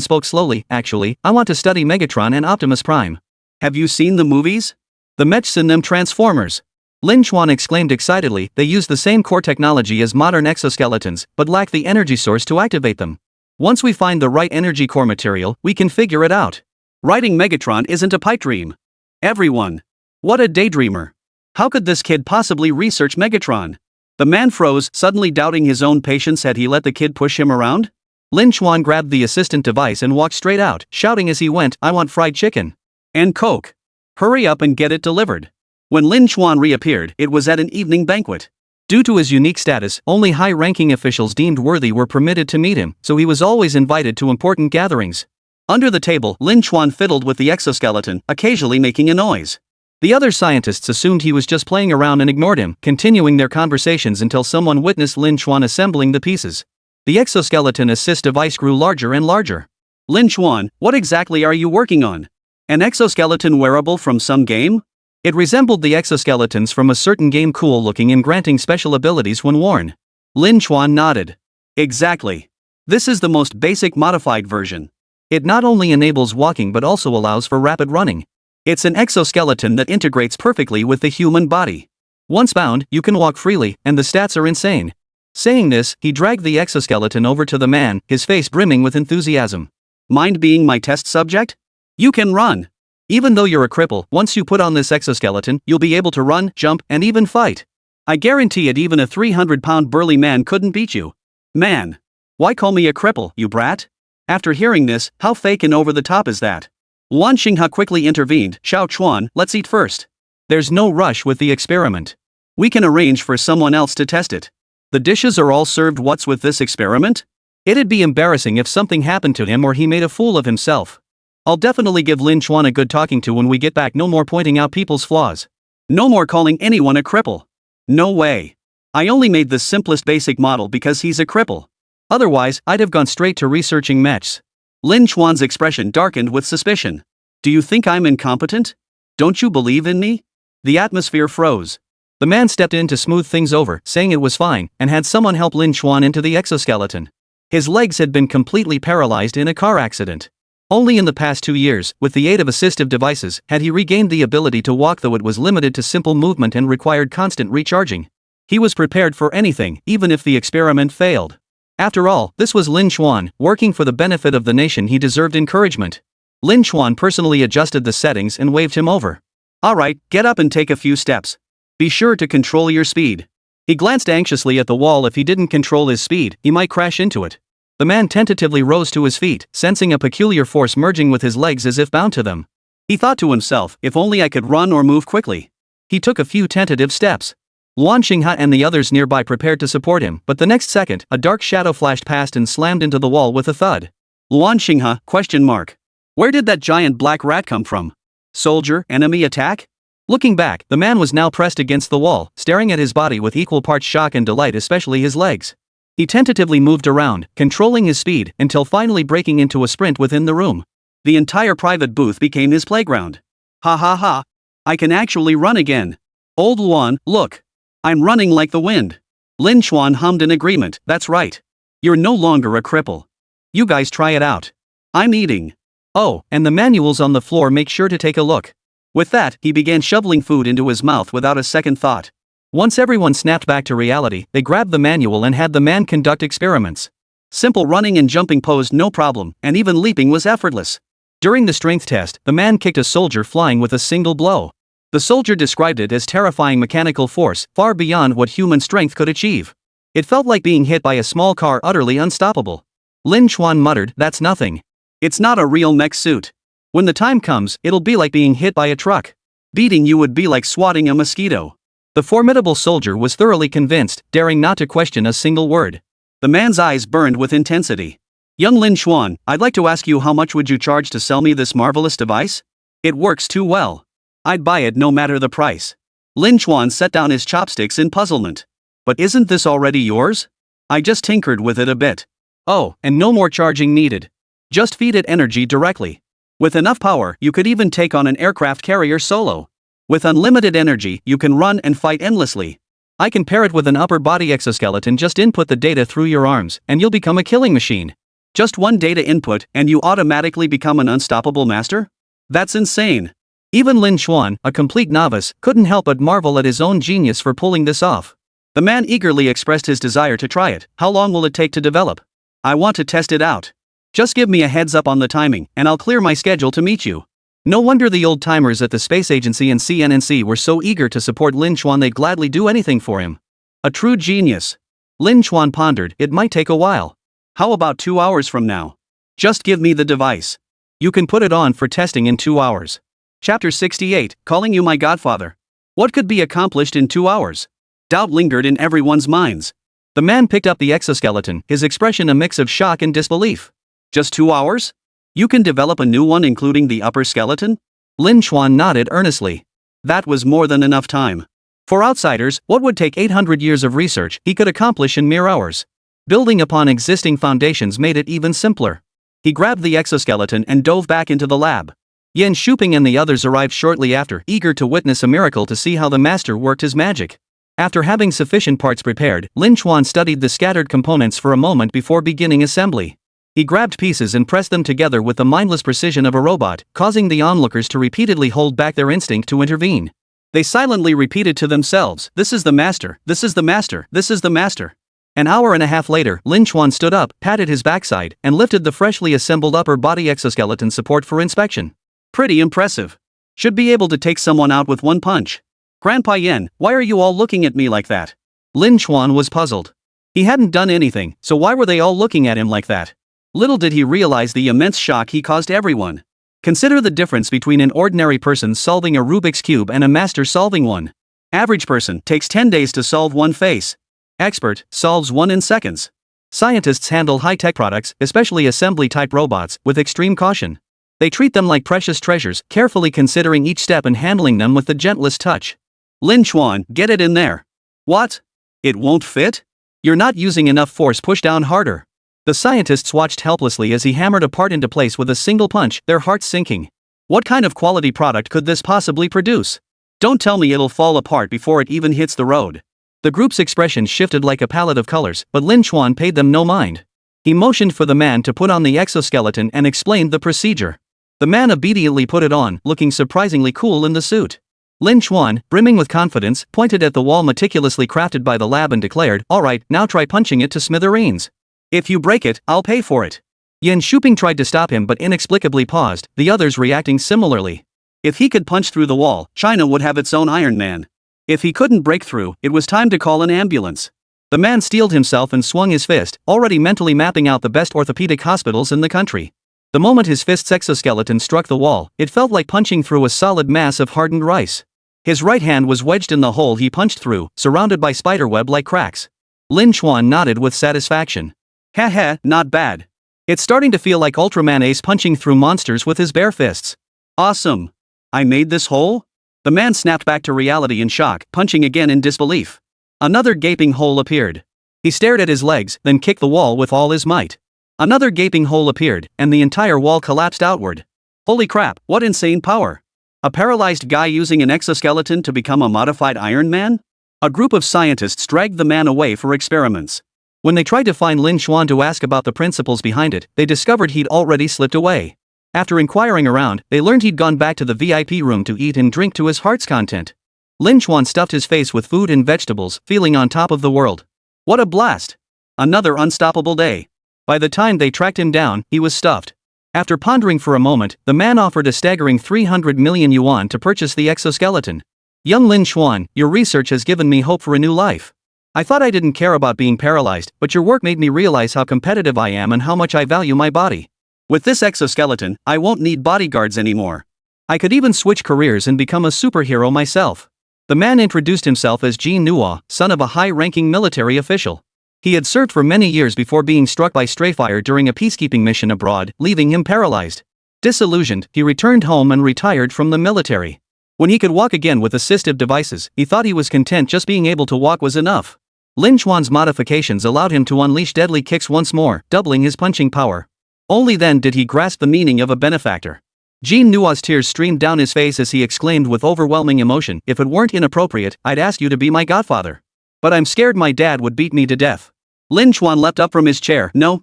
spoke slowly. "Actually, I want to study Megatron and Optimus Prime." "Have you seen the movies? The mechs in them Transformers?" Lin Chuan exclaimed excitedly. "They use the same core technology as modern exoskeletons, but lack the energy source to activate them. Once we find the right energy core material, we can figure it out. Writing Megatron isn't a pipe dream. Everyone. What a daydreamer. How could this kid possibly research Megatron?" The man froze, suddenly doubting his own patience. Had he let the kid push him around? Lin Chuan grabbed the assistant device and walked straight out, shouting as he went, "I want fried chicken. And Coke. Hurry up and get it delivered." When Lin Chuan reappeared, it was at an evening banquet. Due to his unique status, only high-ranking officials deemed worthy were permitted to meet him, so he was always invited to important gatherings. Under the table, Lin Chuan fiddled with the exoskeleton, occasionally making a noise. The other scientists assumed he was just playing around and ignored him, continuing their conversations until someone witnessed Lin Chuan assembling the pieces. The exoskeleton assist device grew larger and larger. "Lin Chuan, what exactly are you working on? An exoskeleton wearable from some game?" It resembled the exoskeletons from a certain game, cool looking and granting special abilities when worn. Lin Chuan nodded. "Exactly. This is the most basic modified version. It not only enables walking but also allows for rapid running. It's an exoskeleton that integrates perfectly with the human body. Once bound, you can walk freely, and the stats are insane." Saying this, he dragged the exoskeleton over to the man, his face brimming with enthusiasm. "Mind being my test subject? You can run. Even though you're a cripple, once you put on this exoskeleton, you'll be able to run, jump, and even fight. I guarantee it, even a 300-pound burly man couldn't beat you." "Man. Why call me a cripple, you brat? After hearing this, how fake and over the top is that? Luan Xinghe quickly intervened. Xiao Chuan, let's eat first. There's no rush with the experiment. We can arrange for someone else to test it. The dishes are all served. What's with this experiment? It'd be embarrassing if something happened to him or he made a fool of himself. I'll definitely give Lin Chuan a good talking to when we get back. No more pointing out people's flaws. No more calling anyone a cripple. No way. I only made the simplest basic model because he's a cripple. Otherwise, I'd have gone straight to researching mechs. Lin Chuan's expression darkened with suspicion. Do you think I'm incompetent? Don't you believe in me? The atmosphere froze. The man stepped in to smooth things over, saying it was fine, and had someone help Lin Chuan into the exoskeleton. His legs had been completely paralyzed in a car accident. Only in the past 2 years, with the aid of assistive devices, had he regained the ability to walk, though it was limited to simple movement and required constant recharging. He was prepared for anything, even if the experiment failed. After all, this was Lin Chuan, working for the benefit of the nation. He deserved encouragement. Lin Chuan personally adjusted the settings and waved him over. Alright, get up and take a few steps. Be sure to control your speed. He glanced anxiously at the wall. If he didn't control his speed, he might crash into it. The man tentatively rose to his feet, sensing a peculiar force merging with his legs as if bound to them. He thought to himself, if only I could run or move quickly. He took a few tentative steps. Luan Xinghe and the others nearby prepared to support him, but the next second, a dark shadow flashed past and slammed into the wall with a thud. Luan Xinghe? Where did that giant black rat come from? Soldier, enemy attack? Looking back, the man was now pressed against the wall, staring at his body with equal parts shock and delight, especially his legs. He tentatively moved around, controlling his speed, until finally breaking into a sprint within the room. The entire private booth became his playground. Ha ha ha. I can actually run again. Old Luan, look. I'm running like the wind. Lin Chuan hummed in agreement. That's right. You're no longer a cripple. You guys try it out. I'm eating. Oh, and the manual's on the floor, make sure to take a look. With that, he began shoveling food into his mouth without a second thought. Once everyone snapped back to reality, they grabbed the manual and had the man conduct experiments. Simple running and jumping posed no problem, and even leaping was effortless. During the strength test, the man kicked a soldier flying with a single blow. The soldier described it as terrifying mechanical force, far beyond what human strength could achieve. It felt like being hit by a small car, utterly unstoppable. Lin Chuan muttered, that's nothing. It's not a real mech suit. When the time comes, it'll be like being hit by a truck. Beating you would be like swatting a mosquito. The formidable soldier was thoroughly convinced, daring not to question a single word. The man's eyes burned with intensity. Young Lin Chuan, I'd like to ask you, how much would you charge to sell me this marvelous device? It works too well. I'd buy it no matter the price. Lin Chuan set down his chopsticks in puzzlement. But isn't this already yours? I just tinkered with it a bit. Oh, and no more charging needed. Just feed it energy directly. With enough power, you could even take on an aircraft carrier solo. With unlimited energy, you can run and fight endlessly. I can pair it with an upper body exoskeleton. Just input the data through your arms, and you'll become a killing machine. Just one data input, and you automatically become an unstoppable master? That's insane. Even Lin Chuan, a complete novice, couldn't help but marvel at his own genius for pulling this off. The man eagerly expressed his desire to try it. How long will it take to develop? I want to test it out. Just give me a heads up on the timing, and I'll clear my schedule to meet you. No wonder the old timers at the Space Agency and CNNC were so eager to support Lin Chuan. They'd gladly do anything for him. A true genius. Lin Chuan pondered, it might take a while. How about 2 hours from now? Just give me the device. You can put it on for testing in 2 hours. Chapter 68, Calling You My Godfather. What could be accomplished in 2 hours? Doubt lingered in everyone's minds. The man picked up the exoskeleton, his expression a mix of shock and disbelief. Just 2 hours? You can develop a new one including the upper skeleton? Lin Chuan nodded earnestly. That was more than enough time. For outsiders, what would take 800 years of research, he could accomplish in mere hours. Building upon existing foundations made it even simpler. He grabbed the exoskeleton and dove back into the lab. Yan Shuping and the others arrived shortly after, eager to witness a miracle, to see how the master worked his magic. After having sufficient parts prepared, Lin Chuan studied the scattered components for a moment before beginning assembly. He grabbed pieces and pressed them together with the mindless precision of a robot, causing the onlookers to repeatedly hold back their instinct to intervene. They silently repeated to themselves, "This is the master, this is the master, this is the master." An hour and a half later, Lin Chuan stood up, patted his backside, and lifted the freshly assembled upper body exoskeleton support for inspection. Pretty impressive. Should be able to take someone out with one punch. Grandpa Yan, why are you all looking at me like that? Lin Chuan was puzzled. He hadn't done anything, so why were they all looking at him like that? Little did he realize the immense shock he caused everyone. Consider the difference between an ordinary person solving a Rubik's Cube and a master solving one. Average person takes 10 days to solve one face. Expert solves one in seconds. Scientists handle high-tech products, especially assembly-type robots, with extreme caution. They treat them like precious treasures, carefully considering each step and handling them with the gentlest touch. Lin Chuan, get it in there. What? It won't fit? You're not using enough force, push down harder. The scientists watched helplessly as he hammered a part into place with a single punch, their hearts sinking. What kind of quality product could this possibly produce? Don't tell me it'll fall apart before it even hits the road. The group's expression shifted like a palette of colors, but Lin Chuan paid them no mind. He motioned for the man to put on the exoskeleton and explained the procedure. The man obediently put it on, looking surprisingly cool in the suit. Lin Chuan, brimming with confidence, pointed at the wall meticulously crafted by the lab and declared, "Alright, now try punching it to smithereens. If you break it, I'll pay for it." Yan Shuping tried to stop him but inexplicably paused, the others reacting similarly. If he could punch through the wall, China would have its own Iron Man. If he couldn't break through, it was time to call an ambulance. The man steeled himself and swung his fist, already mentally mapping out the best orthopedic hospitals in the country. The moment his fist's exoskeleton struck the wall, it felt like punching through a solid mass of hardened rice. His right hand was wedged in the hole he punched through, surrounded by spiderweb-like cracks. Lin Chuan nodded with satisfaction. Heh, not bad. It's starting to feel like Ultraman Ace punching through monsters with his bare fists. Awesome. I made this hole? The man snapped back to reality in shock, punching again in disbelief. Another gaping hole appeared. He stared at his legs, then kicked the wall with all his might. Another gaping hole appeared, and the entire wall collapsed outward. Holy crap, what insane power! A paralyzed guy using an exoskeleton to become a modified Iron Man? A group of scientists dragged the man away for experiments. When they tried to find Lin Chuan to ask about the principles behind it, they discovered he'd already slipped away. After inquiring around, they learned he'd gone back to the VIP room to eat and drink to his heart's content. Lin Chuan stuffed his face with food and vegetables, feeling on top of the world. What a blast! Another unstoppable day. By the time they tracked him down, he was stuffed. After pondering for a moment, the man offered a staggering 300 million yuan to purchase the exoskeleton. Young Lin Chuan, your research has given me hope for a new life. I thought I didn't care about being paralyzed, but your work made me realize how competitive I am and how much I value my body. With this exoskeleton, I won't need bodyguards anymore. I could even switch careers and become a superhero myself. The man introduced himself as Jin Nuo, son of a high-ranking military official. He had served for many years before being struck by stray fire during a peacekeeping mission abroad, leaving him paralyzed. Disillusioned, he returned home and retired from the military. When he could walk again with assistive devices, he thought he was content just being able to walk was enough. Lin Chuan's modifications allowed him to unleash deadly kicks once more, doubling his punching power. Only then did he grasp the meaning of a benefactor. Jin Nuo's tears streamed down his face as he exclaimed with overwhelming emotion, "If it weren't inappropriate, I'd ask you to be my godfather. But I'm scared my dad would beat me to death." Lin Chuan leapt up from his chair. No.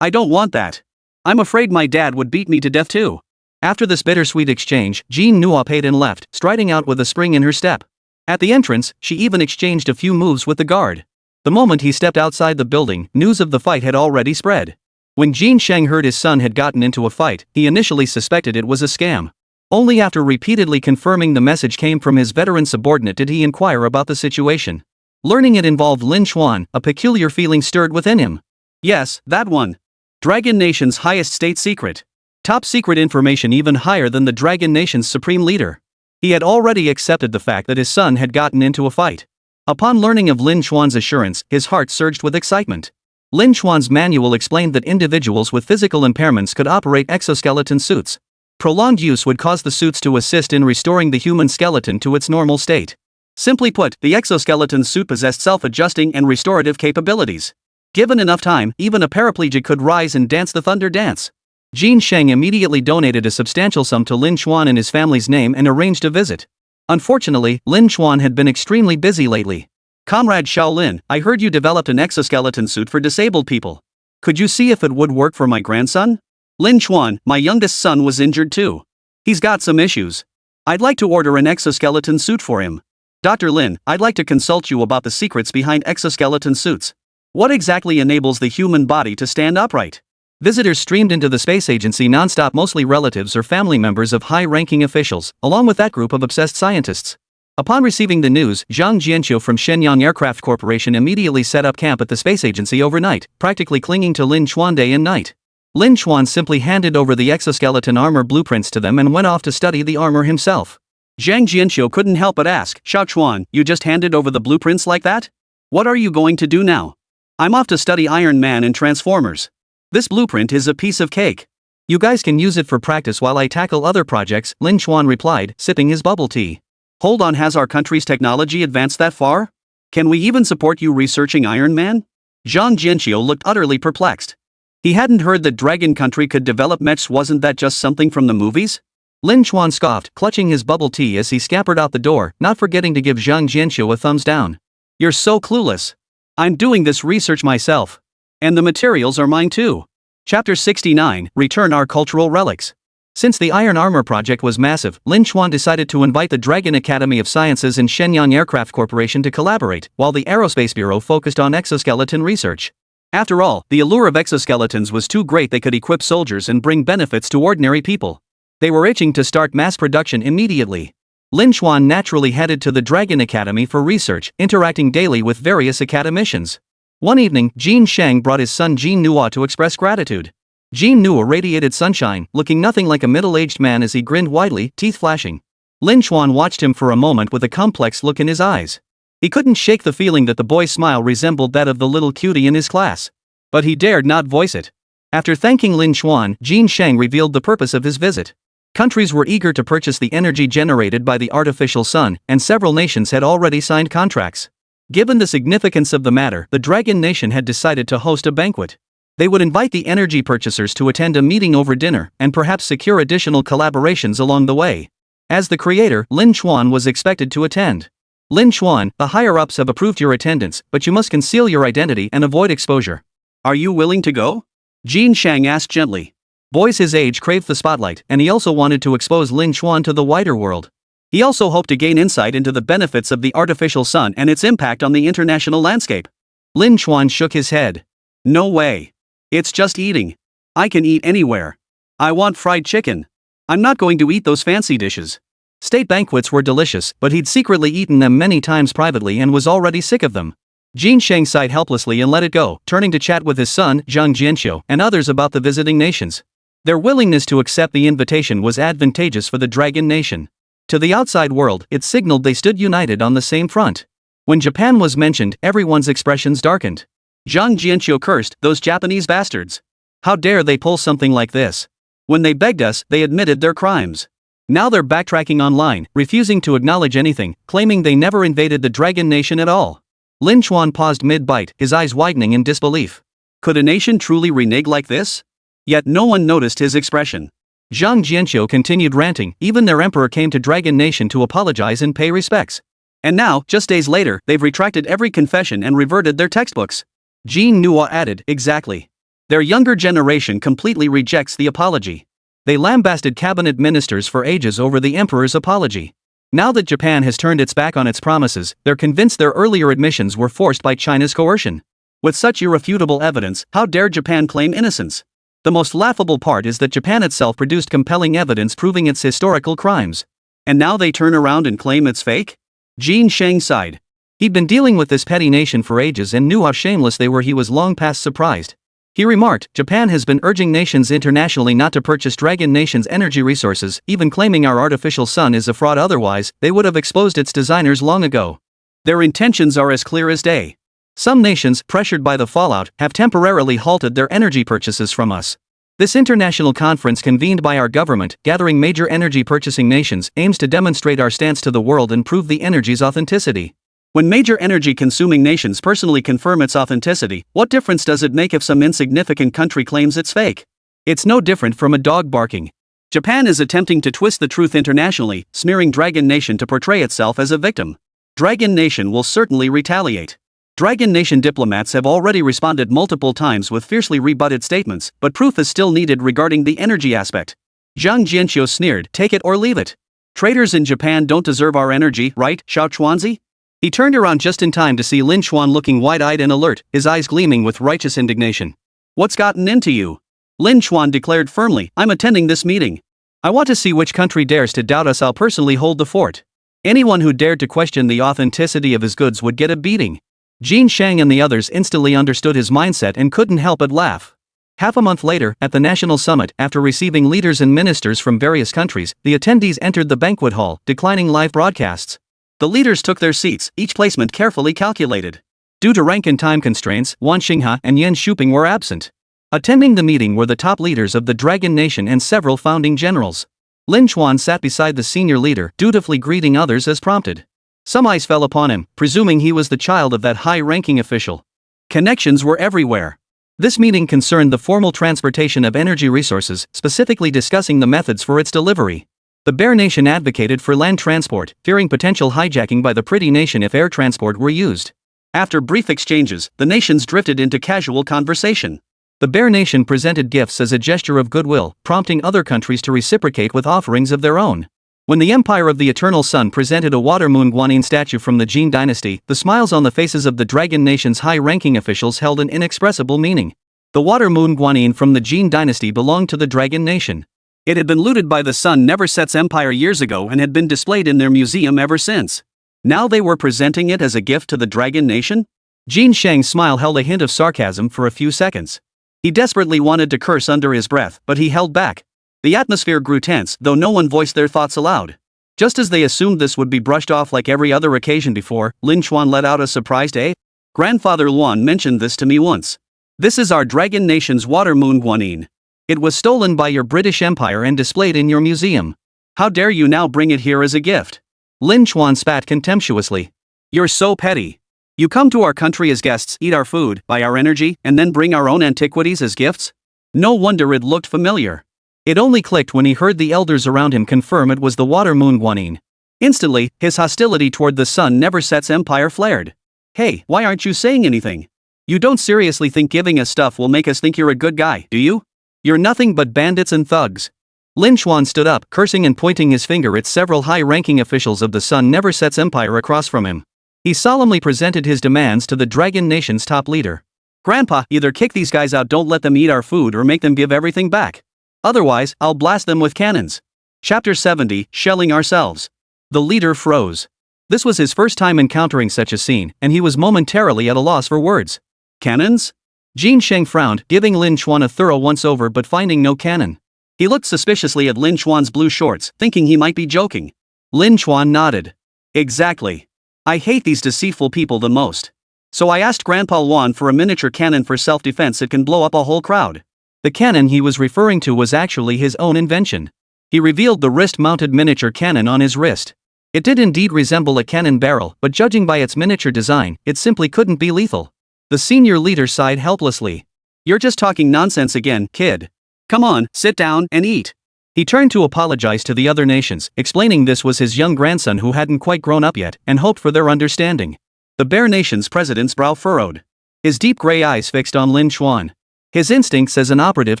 I don't want that. I'm afraid my dad would beat me to death too." After this bittersweet exchange, Jin Nuo paid and left, striding out with a spring in her step. At the entrance, she even exchanged a few moves with the guard. The moment he stepped outside the building, news of the fight had already spread. When Jin Sheng heard his son had gotten into a fight, he initially suspected it was a scam. Only after repeatedly confirming the message came from his veteran subordinate did he inquire about the situation. Learning it involved Lin Chuan, a peculiar feeling stirred within him. Yes, that one. Dragon Nation's highest state secret. Top secret information even higher than the Dragon Nation's supreme leader. He had already accepted the fact that his son had gotten into a fight. Upon learning of Lin Chuan's assurance, his heart surged with excitement. Lin Chuan's manual explained that individuals with physical impairments could operate exoskeleton suits. Prolonged use would cause the suits to assist in restoring the human skeleton to its normal state. Simply put, the exoskeleton suit possessed self-adjusting and restorative capabilities. Given enough time, even a paraplegic could rise and dance the thunder dance. Jin Sheng immediately donated a substantial sum to Lin Chuan in his family's name and arranged a visit. Unfortunately, Lin Chuan had been extremely busy lately. "Comrade Shaolin, I heard you developed an exoskeleton suit for disabled people. Could you see if it would work for my grandson? Lin Chuan, my youngest son was injured too. He's got some issues. I'd like to order an exoskeleton suit for him. Dr. Lin, I'd like to consult you about the secrets behind exoskeleton suits. What exactly enables the human body to stand upright?" Visitors streamed into the space agency non-stop, mostly relatives or family members of high-ranking officials, along with that group of obsessed scientists. Upon receiving the news, Zhang Jianqiu from Shenyang Aircraft Corporation immediately set up camp at the space agency overnight, practically clinging to Lin Chuan day and night. Lin Chuan simply handed over the exoskeleton armor blueprints to them and went off to study the armor himself. Zhang Jianqiu couldn't help but ask, "Xiao Chuan, you just handed over the blueprints like that? What are you going to do now?" "I'm off to study Iron Man and Transformers. This blueprint is a piece of cake. You guys can use it for practice while I tackle other projects," Lin Chuan replied, sipping his bubble tea. "Hold on, has our country's technology advanced that far? Can we even support you researching Iron Man?" Zhang Jianqiu looked utterly perplexed. He hadn't heard that Dragon Country could develop mechs. Wasn't that just something from the movies? Lin Chuan scoffed, clutching his bubble tea as he scampered out the door, not forgetting to give Zhang Jianqiu a thumbs down. "You're so clueless. I'm doing this research myself. And the materials are mine too." Chapter 69, Return Our Cultural Relics. Since the Iron Armor project was massive, Lin Chuan decided to invite the Dragon Academy of Sciences and Shenyang Aircraft Corporation to collaborate, while the Aerospace Bureau focused on exoskeleton research. After all, the allure of exoskeletons was too great. They could equip soldiers and bring benefits to ordinary people. They were itching to start mass production immediately. Lin Chuan naturally headed to the Dragon Academy for research, interacting daily with various academicians. One evening, Jean Sheng brought his son Jean Nua to express gratitude. Jean Nua radiated sunshine, looking nothing like a middle-aged man as he grinned widely, teeth flashing. Lin Chuan watched him for a moment with a complex look in his eyes. He couldn't shake the feeling that the boy's smile resembled that of the little cutie in his class. But he dared not voice it. After thanking Lin Chuan, Jean Sheng revealed the purpose of his visit. Countries were eager to purchase the energy generated by the artificial sun, and several nations had already signed contracts. Given the significance of the matter, the Dragon Nation had decided to host a banquet. They would invite the energy purchasers to attend a meeting over dinner, and perhaps secure additional collaborations along the way. As the creator, Lin Chuan was expected to attend. "Lin Chuan, the higher-ups have approved your attendance, but you must conceal your identity and avoid exposure. Are you willing to go?" Jean Sheng asked gently. Boys his age craved the spotlight, and he also wanted to expose Lin Chuan to the wider world. He also hoped to gain insight into the benefits of the artificial sun and its impact on the international landscape. Lin Chuan shook his head. "No way. It's just eating. I can eat anywhere. I want fried chicken. I'm not going to eat those fancy dishes." State banquets were delicious, but he'd secretly eaten them many times privately and was already sick of them. Jean Sheng sighed helplessly and let it go, turning to chat with his son, Zhang Jianqiu, and others about the visiting nations. Their willingness to accept the invitation was advantageous for the Dragon Nation. To the outside world, it signaled they stood united on the same front. When Japan was mentioned, everyone's expressions darkened. Zhang Jianqiu cursed, "Those Japanese bastards. How dare they pull something like this? When they begged us, they admitted their crimes. Now they're backtracking online, refusing to acknowledge anything, claiming they never invaded the Dragon Nation at all." Lin Chuan paused mid-bite, his eyes widening in disbelief. Could a nation truly renege like this? Yet no one noticed his expression. Zhang Jianqiu continued ranting, even their emperor came to Dragon Nation to apologize and pay respects. And now, just days later, they've retracted every confession and reverted their textbooks. Jean Nua added, "Exactly. Their younger generation completely rejects the apology. They lambasted cabinet ministers for ages over the emperor's apology. Now that Japan has turned its back on its promises, they're convinced their earlier admissions were forced by China's coercion. With such irrefutable evidence, how dare Japan claim innocence? The most laughable part is that Japan itself produced compelling evidence proving its historical crimes. And now they turn around and claim it's fake?" Jean Sheng sighed. He'd been dealing with this petty nation for ages and knew how shameless they were. He was long past surprised. He remarked, "Japan has been urging nations internationally not to purchase Dragon Nation's energy resources, even claiming our artificial sun is a fraud. Otherwise, they would have exposed its designers long ago. Their intentions are as clear as day. Some nations, pressured by the fallout, have temporarily halted their energy purchases from us. This international conference convened by our government, gathering major energy purchasing nations, aims to demonstrate our stance to the world and prove the energy's authenticity. When major energy-consuming nations personally confirm its authenticity, what difference does it make if some insignificant country claims it's fake? It's no different from a dog barking. Japan is attempting to twist the truth internationally, smearing Dragon Nation to portray itself as a victim. Dragon Nation will certainly retaliate. Dragon Nation diplomats have already responded multiple times with fiercely rebutted statements, but proof is still needed regarding the energy aspect." Zhang Jianqiu sneered, "Take it or leave it. Traders in Japan don't deserve our energy, right, Xiao Chuanzi?" He turned around just in time to see Lin Chuan looking wide-eyed and alert, his eyes gleaming with righteous indignation. "What's gotten into you?" Lin Chuan declared firmly, "I'm attending this meeting. I want to see which country dares to doubt us. I'll personally hold the fort." Anyone who dared to question the authenticity of his goods would get a beating. Jin Shang and the others instantly understood his mindset and couldn't help but laugh. Half a month later, at the National Summit, after receiving leaders and ministers from various countries, the attendees entered the banquet hall, declining live broadcasts. The leaders took their seats, each placement carefully calculated. Due to rank and time constraints, Wan Xinghe and Yan Shuping were absent. Attending the meeting were the top leaders of the Dragon Nation and several founding generals. Lin Chuan sat beside the senior leader, dutifully greeting others as prompted. Some eyes fell upon him, presuming he was the child of that high-ranking official. Connections were everywhere. This meeting concerned the formal transportation of energy resources, specifically discussing the methods for its delivery. The Bear Nation advocated for land transport, fearing potential hijacking by the Pretty Nation if air transport were used. After brief exchanges, the nations drifted into casual conversation. The Bear Nation presented gifts as a gesture of goodwill, prompting other countries to reciprocate with offerings of their own. When the Empire of the Eternal Sun presented a water moon Guanyin statue from the Jin dynasty, the smiles on the faces of the Dragon Nation's high-ranking officials held an inexpressible meaning. The water moon Guanyin from the Jin dynasty belonged to the Dragon Nation. It had been looted by the Sun Never Sets Empire years ago and had been displayed in their museum ever since. Now they were presenting it as a gift to the Dragon Nation? Jin Shang's smile held a hint of sarcasm for a few seconds. He desperately wanted to curse under his breath, but he held back. The atmosphere grew tense, though no one voiced their thoughts aloud. Just as they assumed this would be brushed off like every other occasion before, Lin Chuan let out a surprised "Eh? Grandfather Luan mentioned this to me once. This is our Dragon Nation's water moon Guanyin. It was stolen by your British Empire and displayed in your museum. How dare you now bring it here as a gift?" Lin Chuan spat contemptuously. "You're so petty. You come to our country as guests, eat our food, buy our energy, and then bring our own antiquities as gifts?" No wonder it looked familiar. It only clicked when he heard the elders around him confirm it was the water moon Guanyin. Instantly, his hostility toward the Sun Never Sets Empire flared. "Hey, why aren't you saying anything? You don't seriously think giving us stuff will make us think you're a good guy, do you? You're nothing but bandits and thugs." Lin Chuan stood up, cursing and pointing his finger at several high-ranking officials of the Sun Never Sets Empire across from him. He solemnly presented his demands to the Dragon Nation's top leader. "Grandpa, either kick these guys out, don't let them eat our food, or make them give everything back. Otherwise, I'll blast them with cannons." Chapter 70, Shelling Ourselves. The leader froze. This was his first time encountering such a scene, and he was momentarily at a loss for words. Cannons? Jin Sheng frowned, giving Lin Chuan a thorough once-over but finding no cannon. He looked suspiciously at Lin Chuan's blue shorts, thinking he might be joking. Lin Chuan nodded. "Exactly. I hate these deceitful people the most. So I asked Grandpa Luan for a miniature cannon for self-defense. It can blow up a whole crowd." The cannon he was referring to was actually his own invention. He revealed the wrist-mounted miniature cannon on his wrist. It did indeed resemble a cannon barrel, but judging by its miniature design, it simply couldn't be lethal. The senior leader sighed helplessly. "You're just talking nonsense again, kid. Come on, sit down and eat." He turned to apologize to the other nations, explaining this was his young grandson who hadn't quite grown up yet, and hoped for their understanding. The Bear Nation's president's brow furrowed. His deep gray eyes fixed on Lin Chuan. His instincts as an operative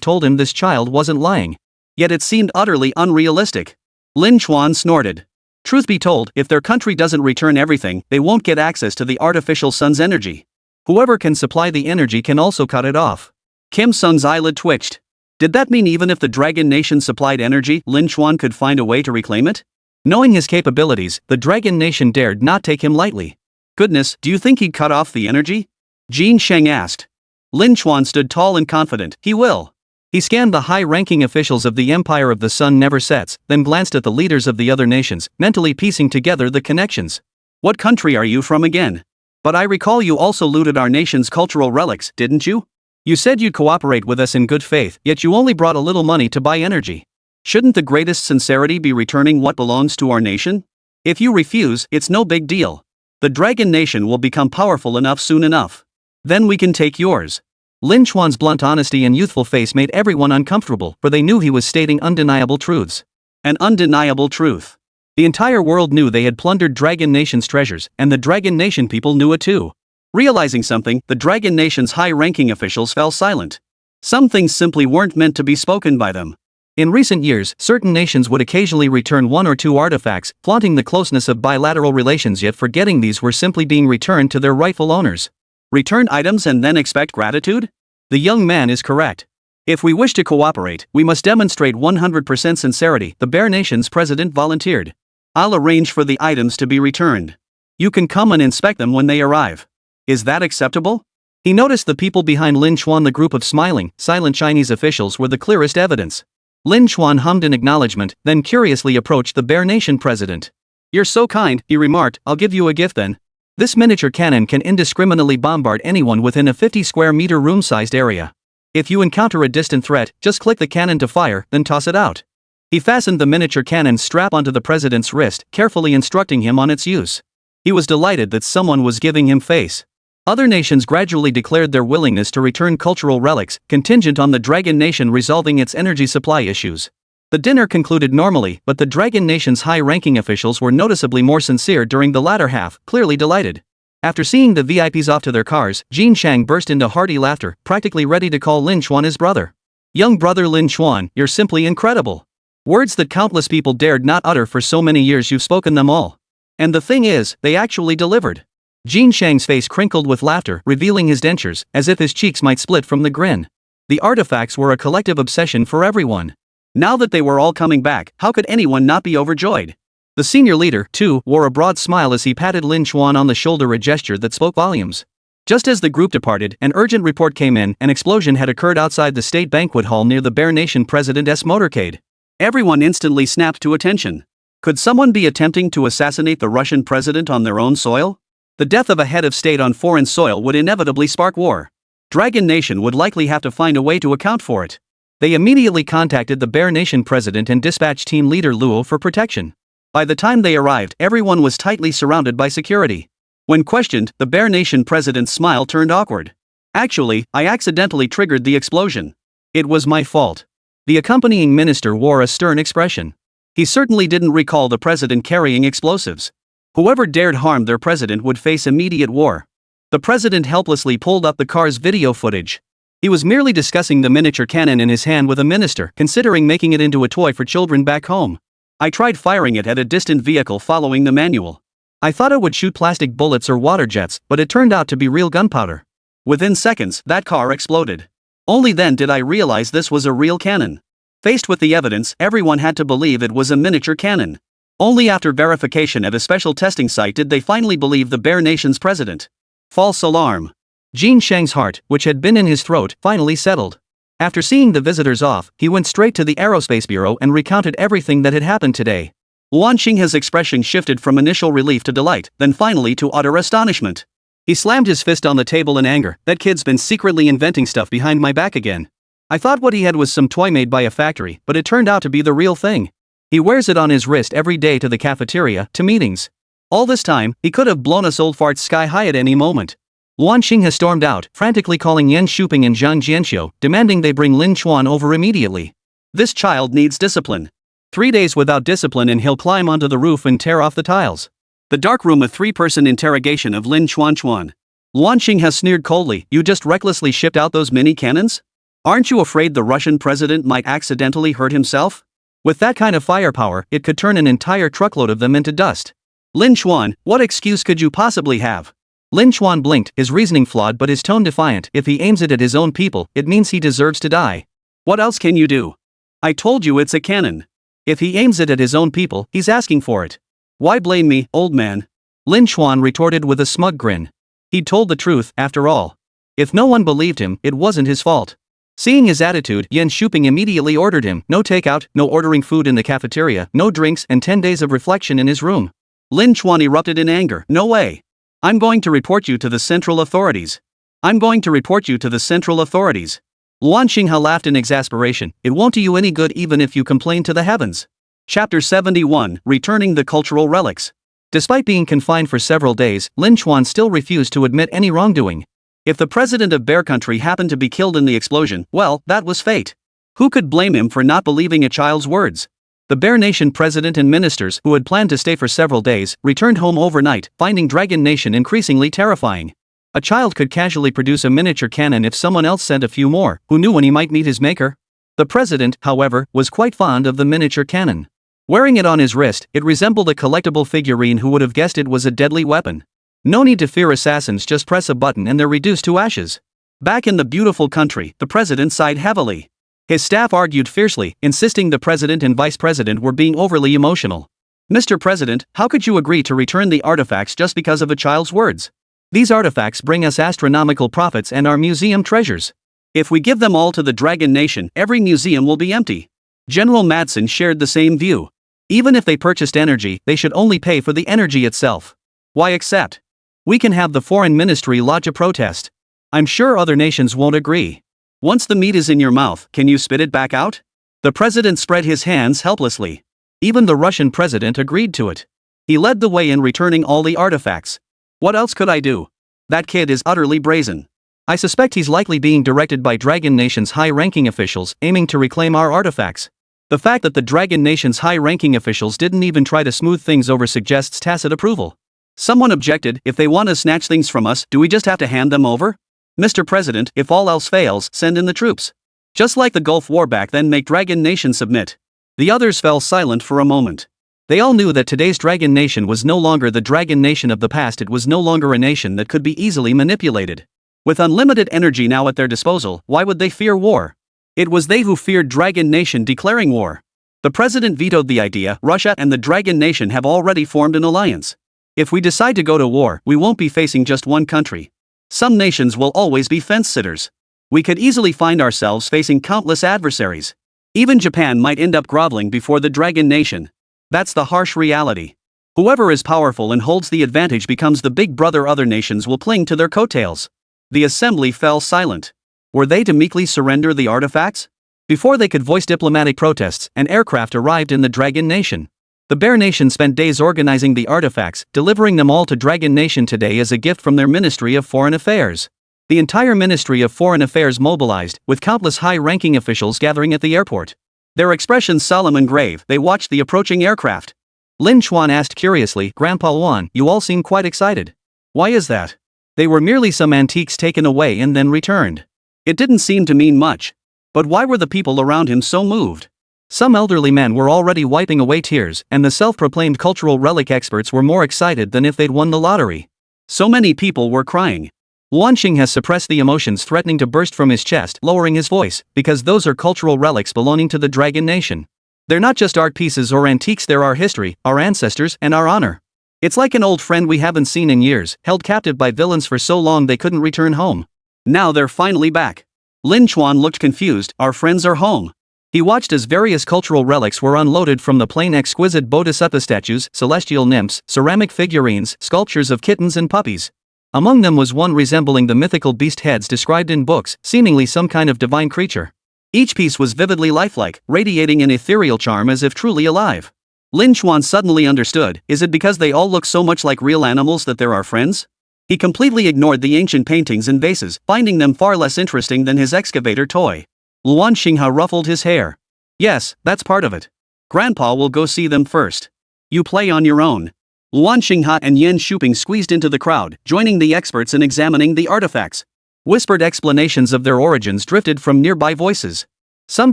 told him this child wasn't lying. Yet it seemed utterly unrealistic. Lin Chuan snorted. Truth be told, if their country doesn't return everything, they won't get access to the artificial sun's energy. Whoever can supply the energy can also cut it off. Kim Sung's eyelid twitched. Did that mean even if the Dragon Nation supplied energy, Lin Chuan could find a way to reclaim it? Knowing his capabilities, the Dragon Nation dared not take him lightly. "Goodness, do you think he'd cut off the energy?" Jin Sheng asked. Lin Chuan stood tall and confident. "He will." He scanned the high-ranking officials of the Empire of the Sun Never Sets, then glanced at the leaders of the other nations, mentally piecing together the connections. "What country are you from again? But I recall you also looted our nation's cultural relics, didn't you? You said you'd cooperate with us in good faith, yet you only brought a little money to buy energy. Shouldn't the greatest sincerity be returning what belongs to our nation? If you refuse, it's no big deal. The Dragon Nation will become powerful enough soon enough. Then we can take yours." Lin Chuan's blunt honesty and youthful face made everyone uncomfortable, for they knew he was stating undeniable truths. An undeniable truth. The entire world knew they had plundered Dragon Nation's treasures, and the Dragon Nation people knew it too. Realizing something, the Dragon Nation's high-ranking officials fell silent. Some things simply weren't meant to be spoken by them. In recent years, certain nations would occasionally return one or two artifacts, flaunting the closeness of bilateral relations, yet forgetting these were simply being returned to their rightful owners. Return items and then expect gratitude? The young man is correct. If we wish to cooperate, we must demonstrate 100% sincerity, the Bear Nation's president volunteered. I'll arrange for the items to be returned. You can come and inspect them when they arrive. Is that acceptable? He noticed the people behind Lin Chuan. The group of smiling, silent Chinese officials were the clearest evidence. Lin Chuan hummed in acknowledgement, then curiously approached the Bear Nation president. "You're so kind," he remarked, "I'll give you a gift then. This miniature cannon can indiscriminately bombard anyone within a 50 square meter room-sized area. If you encounter a distant threat, just click the cannon to fire, then toss it out." He fastened the miniature cannon strap onto the president's wrist, carefully instructing him on its use. He was delighted that someone was giving him face. Other nations gradually declared their willingness to return cultural relics, contingent on the Dragon Nation resolving its energy supply issues. The dinner concluded normally, but the Dragon Nation's high-ranking officials were noticeably more sincere during the latter half, clearly delighted. After seeing the VIPs off to their cars, Jin Chang burst into hearty laughter, practically ready to call Lin Chuan his brother. "Young brother Lin Chuan, you're simply incredible. Words that countless people dared not utter for so many years, you've spoken them all. And the thing is, they actually delivered." Jin Chang's face crinkled with laughter, revealing his dentures, as if his cheeks might split from the grin. The artifacts were a collective obsession for everyone. Now that they were all coming back, how could anyone not be overjoyed? The senior leader, too, wore a broad smile as he patted Lin Chuan on the shoulder, a gesture that spoke volumes. Just as the group departed, an urgent report came in. An explosion had occurred outside the state banquet hall near the Bear Nation president's motorcade. Everyone instantly snapped to attention. Could someone be attempting to assassinate the Russian president on their own soil? The death of a head of state on foreign soil would inevitably spark war. Dragon Nation would likely have to find a way to account for it. They immediately contacted the Bear Nation president and dispatched team leader Luo for protection. By the time they arrived, everyone was tightly surrounded by security. When questioned, the Bear Nation president's smile turned awkward. "Actually, I accidentally triggered the explosion. It was my fault." The accompanying minister wore a stern expression. He certainly didn't recall the president carrying explosives. Whoever dared harm their president would face immediate war. The president helplessly pulled up the car's video footage. He was merely discussing the miniature cannon in his hand with a minister, considering making it into a toy for children back home. "I tried firing it at a distant vehicle following the manual. I thought it would shoot plastic bullets or water jets, but it turned out to be real gunpowder. Within seconds, that car exploded. Only then did I realize this was a real cannon." Faced with the evidence, everyone had to believe it was a miniature cannon. Only after verification at a special testing site did they finally believe the Bear Nation's president. False alarm. Jin Chang's heart, which had been in his throat, finally settled. After seeing the visitors off, he went straight to the Aerospace Bureau and recounted everything that had happened today. Luan Xing's expression shifted from initial relief to delight, then finally to utter astonishment. He slammed his fist on the table in anger. "That kid's been secretly inventing stuff behind my back again. I thought what he had was some toy made by a factory, but it turned out to be the real thing. He wears it on his wrist every day, to the cafeteria, to meetings. All this time, he could have blown us old farts sky high at any moment." Luan Xing has stormed out, frantically calling Yan Shuping and Zhang Jianxiu, demanding they bring Lin Chuan over immediately. "This child needs discipline. 3 days without discipline and he'll climb onto the roof and tear off the tiles." The darkroom, a 3-person interrogation of Lin Chuan. Luan Xing has sneered coldly. "You just recklessly shipped out those mini cannons? Aren't you afraid the Russian president might accidentally hurt himself? With that kind of firepower, it could turn an entire truckload of them into dust. Lin Chuan, what excuse could you possibly have?" Lin Chuan blinked, his reasoning flawed but his tone defiant. "If he aims it at his own people, it means he deserves to die. What else can you do? I told you it's a cannon. If he aims it at his own people, he's asking for it. Why blame me, old man?" Lin Chuan retorted with a smug grin. He'd told the truth, after all. If no one believed him, it wasn't his fault. Seeing his attitude, Yan Shuping immediately ordered him: no takeout, no ordering food in the cafeteria, no drinks, and 10 days of reflection in his room. Lin Chuan erupted in anger. "No way. I'm going to report you to the central authorities. I'm going to report you to the central authorities." Luan Xinghe laughed in exasperation. "It won't do you any good even if you complain to the heavens." Chapter 71, Returning the Cultural Relics. Despite being confined for several days, Lin Chuan still refused to admit any wrongdoing. If the president of Bear Country happened to be killed in the explosion, well, that was fate. Who could blame him for not believing a child's words? The Bear Nation president and ministers, who had planned to stay for several days, returned home overnight, finding Dragon Nation increasingly terrifying. A child could casually produce a miniature cannon if someone else sent a few more. Who knew when he might meet his maker? The president, however, was quite fond of the miniature cannon. Wearing it on his wrist, it resembled a collectible figurine. Who would have guessed it was a deadly weapon? No need to fear assassins, just press a button and they're reduced to ashes. Back in the beautiful country, the president sighed heavily. His staff argued fiercely, insisting the president and vice president were being overly emotional. Mr. President, how could you agree to return the artifacts just because of a child's words? These artifacts bring us astronomical profits and are museum treasures. If we give them all to the Dragon Nation, every museum will be empty. General Madsen shared the same view. Even if they purchased energy, they should only pay for the energy itself. Why accept? We can have the foreign ministry lodge a protest. I'm sure other nations won't agree. Once the meat is in your mouth, can you spit it back out? The president spread his hands helplessly. Even the Russian president agreed to it. He led the way in returning all the artifacts. What else could I do? That kid is utterly brazen. I suspect he's likely being directed by Dragon Nation's high-ranking officials, aiming to reclaim our artifacts. The fact that the Dragon Nation's high-ranking officials didn't even try to smooth things over suggests tacit approval. Someone objected, if they want to snatch things from us, do we just have to hand them over? Mr. President, if all else fails, send in the troops. Just like the Gulf War back then, make Dragon Nation submit. The others fell silent for a moment. They all knew that today's Dragon Nation was no longer the Dragon Nation of the past. It was no longer a nation that could be easily manipulated. With unlimited energy now at their disposal, why would they fear war? It was they who feared Dragon Nation declaring war. The president vetoed the idea. Russia and the Dragon Nation have already formed an alliance. If we decide to go to war, we won't be facing just one country. Some nations will always be fence-sitters. We could easily find ourselves facing countless adversaries. Even Japan might end up groveling before the Dragon Nation. That's the harsh reality. Whoever is powerful and holds the advantage becomes the big brother. Other nations will cling to their coattails. The assembly fell silent. Were they to meekly surrender the artifacts? Before they could voice diplomatic protests, an aircraft arrived in the Dragon Nation. The Bear Nation spent days organizing the artifacts, delivering them all to Dragon Nation today as a gift from their Ministry of Foreign Affairs. The entire Ministry of Foreign Affairs mobilized, with countless high-ranking officials gathering at the airport. Their expressions solemn and grave, they watched the approaching aircraft. Lin Chuan asked curiously, Grandpa Wan, you all seem quite excited. Why is that? They were merely some antiques taken away and then returned. It didn't seem to mean much. But why were the people around him so moved? Some elderly men were already wiping away tears, and the self-proclaimed cultural relic experts were more excited than if they'd won the lottery. So many people were crying. Luanxing has suppressed the emotions threatening to burst from his chest, lowering his voice, because those are cultural relics belonging to the Dragon Nation. They're not just art pieces or antiques, they're our history, our ancestors, and our honor. It's like an old friend we haven't seen in years, held captive by villains for so long they couldn't return home. Now they're finally back. Lin Chuan looked confused. Our friends are home. He watched as various cultural relics were unloaded from the plane: exquisite bodhisattva statues, celestial nymphs, ceramic figurines, sculptures of kittens and puppies. Among them was one resembling the mythical beast heads described in books, seemingly some kind of divine creature. Each piece was vividly lifelike, radiating an ethereal charm as if truly alive. Lin Chuan suddenly understood, is it because they all look so much like real animals that they're our friends? He completely ignored the ancient paintings and vases, finding them far less interesting than his excavator toy. Luan Xingha ruffled his hair. Yes, that's part of it. Grandpa will go see them first. You play on your own. Luan Xingha and Yan Shuping squeezed into the crowd, joining the experts in examining the artifacts. Whispered explanations of their origins drifted from nearby voices. Some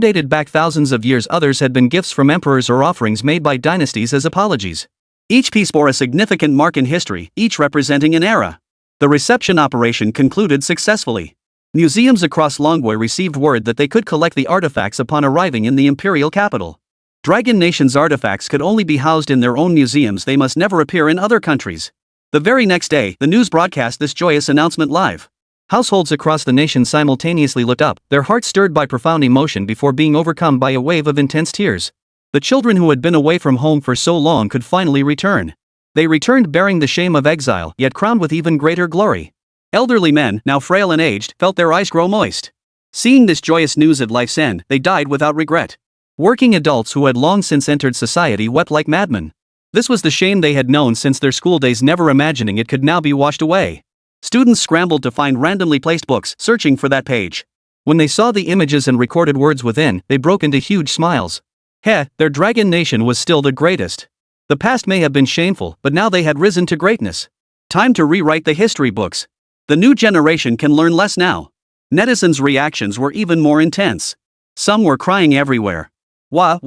dated back thousands of years, others had been gifts from emperors or offerings made by dynasties as apologies. Each piece bore a significant mark in history, each representing an era. The reception operation concluded successfully. Museums across Longboy received word that they could collect the artifacts upon arriving in the imperial capital. Dragon Nation's artifacts could only be housed in their own museums, they must never appear in other countries. The very next day, the news broadcast this joyous announcement live. Households across the nation simultaneously looked up, their hearts stirred by profound emotion before being overcome by a wave of intense tears. The children who had been away from home for so long could finally return. They returned bearing the shame of exile, yet crowned with even greater glory. Elderly men, now frail and aged, felt their eyes grow moist. Seeing this joyous news at life's end, they died without regret. Working adults who had long since entered society wept like madmen. This was the shame they had known since their school days, never imagining it could now be washed away. Students scrambled to find randomly placed books, searching for that page. When they saw the images and recorded words within, they broke into huge smiles. Their Dragon Nation was still the greatest. The past may have been shameful, but now they had risen to greatness. Time to rewrite the history books. The new generation can learn less now. Netizens' reactions were even more intense. Some were crying everywhere. Wah.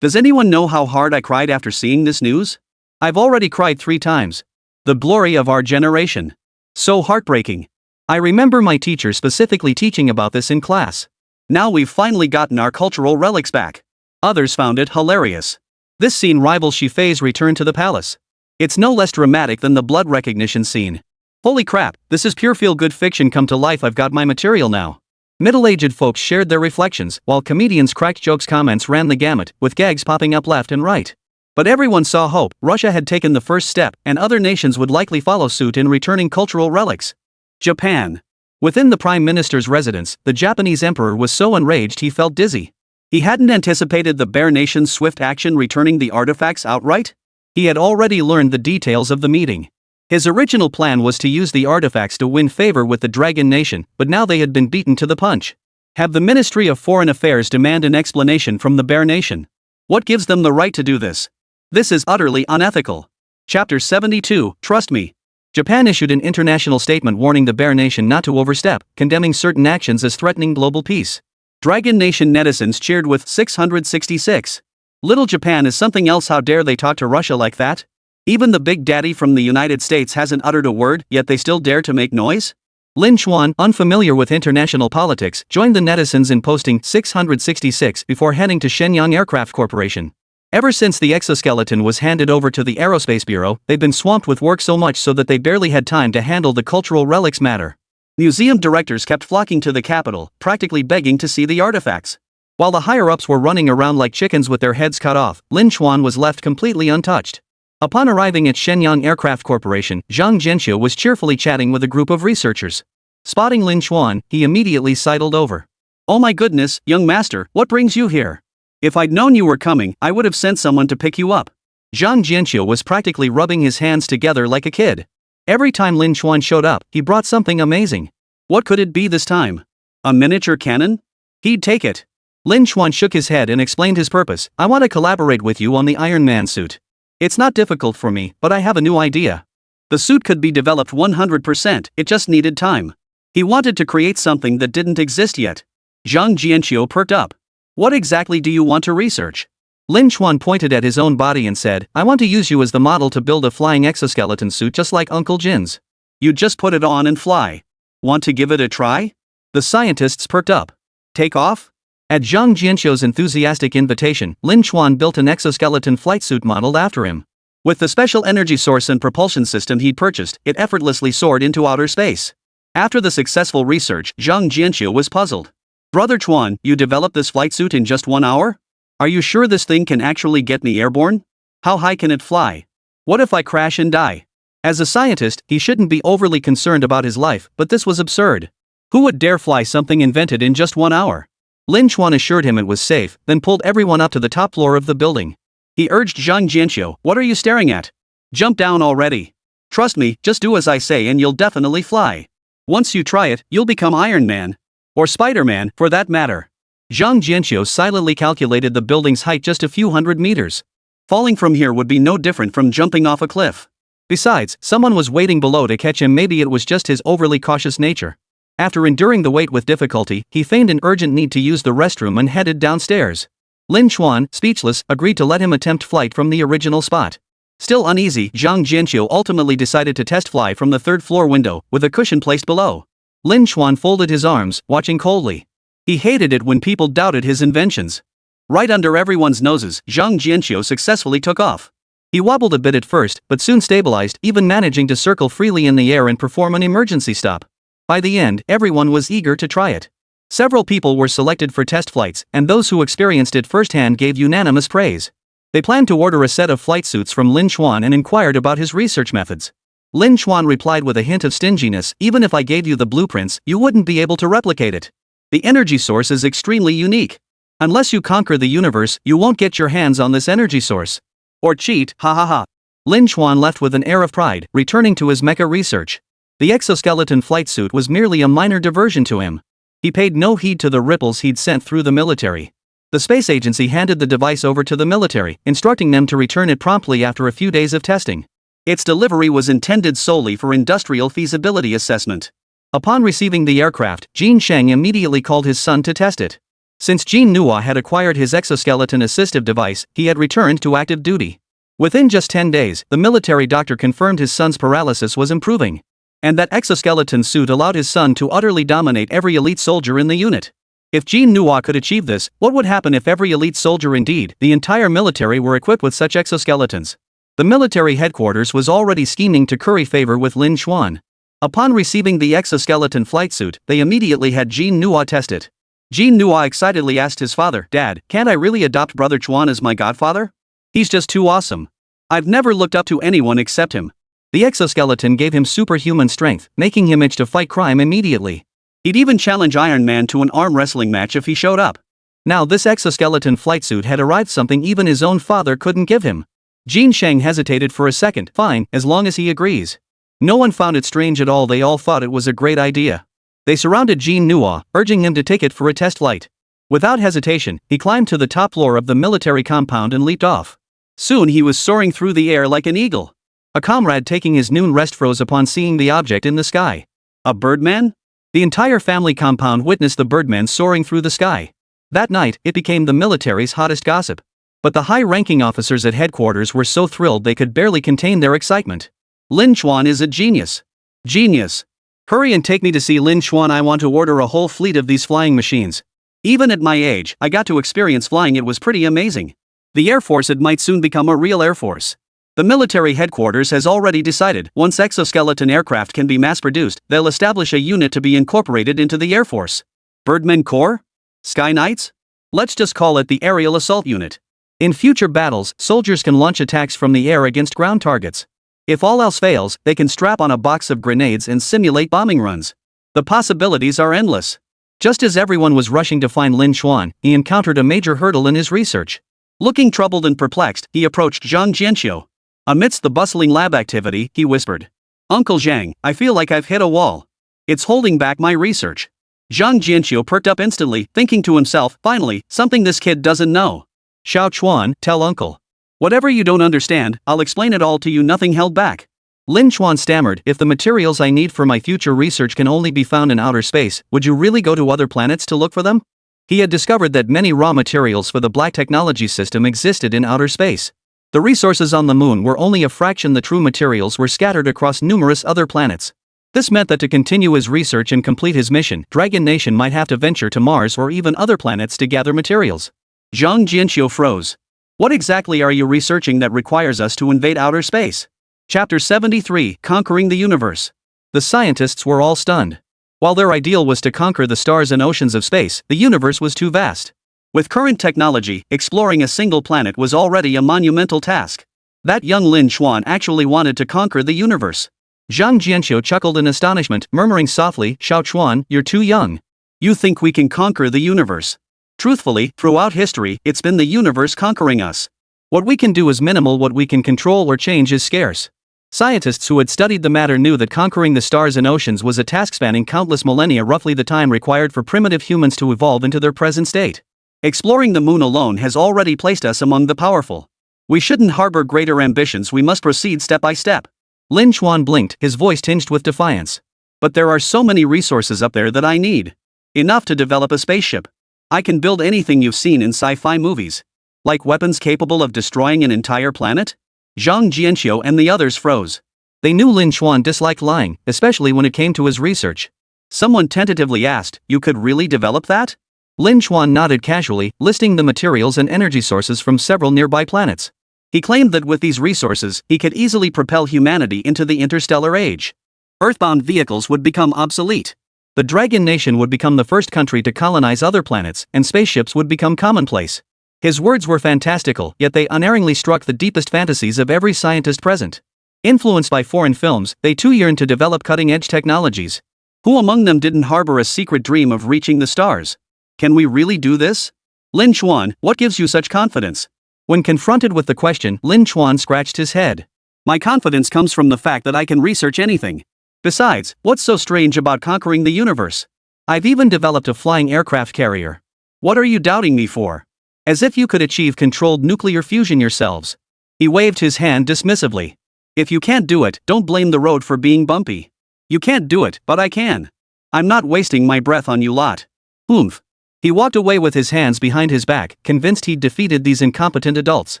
Does anyone know how hard I cried after seeing this news? I've already cried 3 times. The glory of our generation. So heartbreaking. I remember my teacher specifically teaching about this in class. Now we've finally gotten our cultural relics back. Others found it hilarious. This scene rivals Shifei's return to the palace. It's no less dramatic than the blood recognition scene. Holy crap, this is pure feel-good fiction come to life. I've got my material now. Middle-aged folks shared their reflections, while comedians cracked jokes. Comments ran the gamut, with gags popping up left and right. But everyone saw hope. Russia had taken the first step, and other nations would likely follow suit in returning cultural relics. Japan. Within the Prime Minister's residence, the Japanese emperor was so enraged he felt dizzy. He hadn't anticipated the Bear Nation's swift action returning the artifacts outright. He had already learned the details of the meeting. His original plan was to use the artifacts to win favor with the Dragon Nation, but now they had been beaten to the punch. Have the Ministry of Foreign Affairs demand an explanation from the Bear Nation. What gives them the right to do this? This is utterly unethical. Chapter 72, Trust Me. Japan issued an international statement warning the Bear Nation not to overstep, condemning certain actions as threatening global peace. Dragon Nation netizens cheered with 666. Little Japan is something else. How dare they talk to Russia like that? Even the big daddy from the United States hasn't uttered a word, yet they still dare to make noise? Lin Xuan, unfamiliar with international politics, joined the netizens in posting 666 before heading to Shenyang Aircraft Corporation. Ever since the exoskeleton was handed over to the Aerospace Bureau, they've been swamped with work so much so that they barely had time to handle the cultural relics matter. Museum directors kept flocking to the capital, practically begging to see the artifacts. While the higher-ups were running around like chickens with their heads cut off, Lin Xuan was left completely untouched. Upon arriving at Shenyang Aircraft Corporation, Zhang Jianxiu was cheerfully chatting with a group of researchers. Spotting Lin Xuan, he immediately sidled over. "Oh my goodness, young master, what brings you here? If I'd known you were coming, I would have sent someone to pick you up." Zhang Jianxiu was practically rubbing his hands together like a kid. Every time Lin Xuan showed up, he brought something amazing. What could it be this time? A miniature cannon? He'd take it. Lin Xuan shook his head and explained his purpose. "I want to collaborate with you on the Iron Man suit. It's not difficult for me, but I have a new idea. The suit could be developed 100%, it just needed time." He wanted to create something that didn't exist yet. Zhang Jianxiu perked up. "What exactly do you want to research?" Lin Xuan pointed at his own body and said, "I want to use you as the model to build a flying exoskeleton suit just like Uncle Jin's. You'd just put it on and fly. Want to give it a try?" The scientists perked up. "Take off?" At Zhang Jianxiu's enthusiastic invitation, Lin Xuan built an exoskeleton flight suit modeled after him. With the special energy source and propulsion system he'd purchased, it effortlessly soared into outer space. After the successful research, Zhang Jianxiu was puzzled. "Brother Chuan, you developed this flight suit in just 1 hour? Are you sure this thing can actually get me airborne? How high can it fly? What if I crash and die?" As a scientist, he shouldn't be overly concerned about his life, but this was absurd. Who would dare fly something invented in just 1 hour? Lin Xuan assured him it was safe, then pulled everyone up to the top floor of the building. He urged Zhang Jianxiu, "What are you staring at? Jump down already. Trust me, just do as I say and you'll definitely fly. Once you try it, you'll become Iron Man. Or Spider-Man, for that matter." Zhang Jianxiu silently calculated the building's height just a few hundred meters. Falling from here would be no different from jumping off a cliff. Besides, someone was waiting below to catch him. Maybe it was just his overly cautious nature. After enduring the wait with difficulty, he feigned an urgent need to use the restroom and headed downstairs. Lin Xuan, speechless, agreed to let him attempt flight from the original spot. Still uneasy, Zhang Jianxiu ultimately decided to test fly from the third-floor window, with a cushion placed below. Lin Xuan folded his arms, watching coldly. He hated it when people doubted his inventions. Right under everyone's noses, Zhang Jianxiu successfully took off. He wobbled a bit at first, but soon stabilized, even managing to circle freely in the air and perform an emergency stop. By the end, everyone was eager to try it. Several people were selected for test flights, and those who experienced it firsthand gave unanimous praise. They planned to order a set of flight suits from Lin Xuan and inquired about his research methods. Lin Xuan replied with a hint of stinginess, "Even if I gave you the blueprints, you wouldn't be able to replicate it. The energy source is extremely unique. Unless you conquer the universe, you won't get your hands on this energy source. Or cheat, ha ha ha." Lin Xuan left with an air of pride, returning to his mecha research. The exoskeleton flight suit was merely a minor diversion to him. He paid no heed to the ripples he'd sent through the military. The space agency handed the device over to the military, instructing them to return it promptly after a few days of testing. Its delivery was intended solely for industrial feasibility assessment. Upon receiving the aircraft, Jin Sheng immediately called his son to test it. Since Jin Nua had acquired his exoskeleton assistive device, he had returned to active duty. Within just 10 days, the military doctor confirmed his son's paralysis was improving. And that exoskeleton suit allowed his son to utterly dominate every elite soldier in the unit. If Jean Nua could achieve this, what would happen if every elite soldier, indeed the entire military, were equipped with such exoskeletons? The military headquarters was already scheming to curry favor with Lin Xuan. Upon receiving the exoskeleton flight suit, they immediately had Jean Nua test it. Jean Nua excitedly asked his father, "Dad, can't I really adopt Brother Chuan as my godfather? He's just too awesome. I've never looked up to anyone except him." The exoskeleton gave him superhuman strength, making him itch to fight crime immediately. He'd even challenge Iron Man to an arm wrestling match if he showed up. Now this exoskeleton flight suit had arrived, something even his own father couldn't give him. Jin Sheng hesitated for a second. "Fine, as long as he agrees." No one found it strange at all, they all thought it was a great idea. They surrounded Jean Nua, urging him to take it for a test flight. Without hesitation, he climbed to the top floor of the military compound and leaped off. Soon he was soaring through the air like an eagle. A comrade taking his noon rest froze upon seeing the object in the sky. A birdman? The entire family compound witnessed the birdman soaring through the sky. That night, it became the military's hottest gossip. But the high-ranking officers at headquarters were so thrilled they could barely contain their excitement. "Lin Xuan is a genius. Genius. Hurry and take me to see Lin Xuan. I want to order a whole fleet of these flying machines. Even at my age, I got to experience flying. It was pretty amazing. The Air Force, it might soon become a real Air Force." The military headquarters has already decided, once exoskeleton aircraft can be mass-produced, they'll establish a unit to be incorporated into the Air Force. Birdmen Corps? Sky Knights? Let's just call it the Aerial Assault Unit. In future battles, soldiers can launch attacks from the air against ground targets. If all else fails, they can strap on a box of grenades and simulate bombing runs. The possibilities are endless. Just as everyone was rushing to find Lin Xuan, he encountered a major hurdle in his research. Looking troubled and perplexed, he approached Zhang Jianqiu. Amidst the bustling lab activity, he whispered, "Uncle Zhang, I feel like I've hit a wall. It's holding back my research." Zhang Jianqiu perked up instantly, thinking to himself, "Finally, something this kid doesn't know." "Xiao Chuan, tell uncle. Whatever you don't understand, I'll explain it all to you." Nothing held back. Lin Xuan stammered, "If the materials I need for my future research can only be found in outer space, would you really go to other planets to look for them?" He had discovered that many raw materials for the Black Technology system existed in outer space. The resources on the moon were only a fraction. The true materials were scattered across numerous other planets. This meant that to continue his research and complete his mission, Dragon Nation might have to venture to Mars or even other planets to gather materials. Zhang Jianqiu froze. "What exactly are you researching that requires us to invade outer space?" Chapter 73, Conquering the Universe. The scientists were all stunned. While their ideal was to conquer the stars and oceans of space, the universe was too vast. With current technology, exploring a single planet was already a monumental task. That young Lin Xuan actually wanted to conquer the universe. Zhang Jianqiu chuckled in astonishment, murmuring softly, "Xiao Chuan, you're too young. You think we can conquer the universe? Truthfully, throughout history, it's been the universe conquering us. What we can do is minimal. What we can control or change is scarce." Scientists who had studied the matter knew that conquering the stars and oceans was a task spanning countless millennia, roughly the time required for primitive humans to evolve into their present state. Exploring the moon alone has already placed us among the powerful. We shouldn't harbor greater ambitions. We must proceed step by step. Lin Xuan blinked, his voice tinged with defiance. "But there are so many resources up there that I need. Enough to develop a spaceship. I can build anything you've seen in sci-fi movies. Like weapons capable of destroying an entire planet?" Zhang Jianqiu and the others froze. They knew Lin Xuan disliked lying, especially when it came to his research. Someone tentatively asked, "You could really develop that?" Lin Xuan nodded casually, listing the materials and energy sources from several nearby planets. He claimed that with these resources, he could easily propel humanity into the interstellar age. Earthbound vehicles would become obsolete. The Dragon Nation would become the first country to colonize other planets, and spaceships would become commonplace. His words were fantastical, yet they unerringly struck the deepest fantasies of every scientist present. Influenced by foreign films, they too yearned to develop cutting-edge technologies. Who among them didn't harbor a secret dream of reaching the stars? Can we really do this? Lin Xuan, what gives you such confidence? When confronted with the question, Lin Xuan scratched his head. My confidence comes from the fact that I can research anything. Besides, what's so strange about conquering the universe? I've even developed a flying aircraft carrier. What are you doubting me for? As if you could achieve controlled nuclear fusion yourselves. He waved his hand dismissively. If you can't do it, don't blame the road for being bumpy. You can't do it, but I can. I'm not wasting my breath on you lot. Oomph. He walked away with his hands behind his back, convinced he'd defeated these incompetent adults.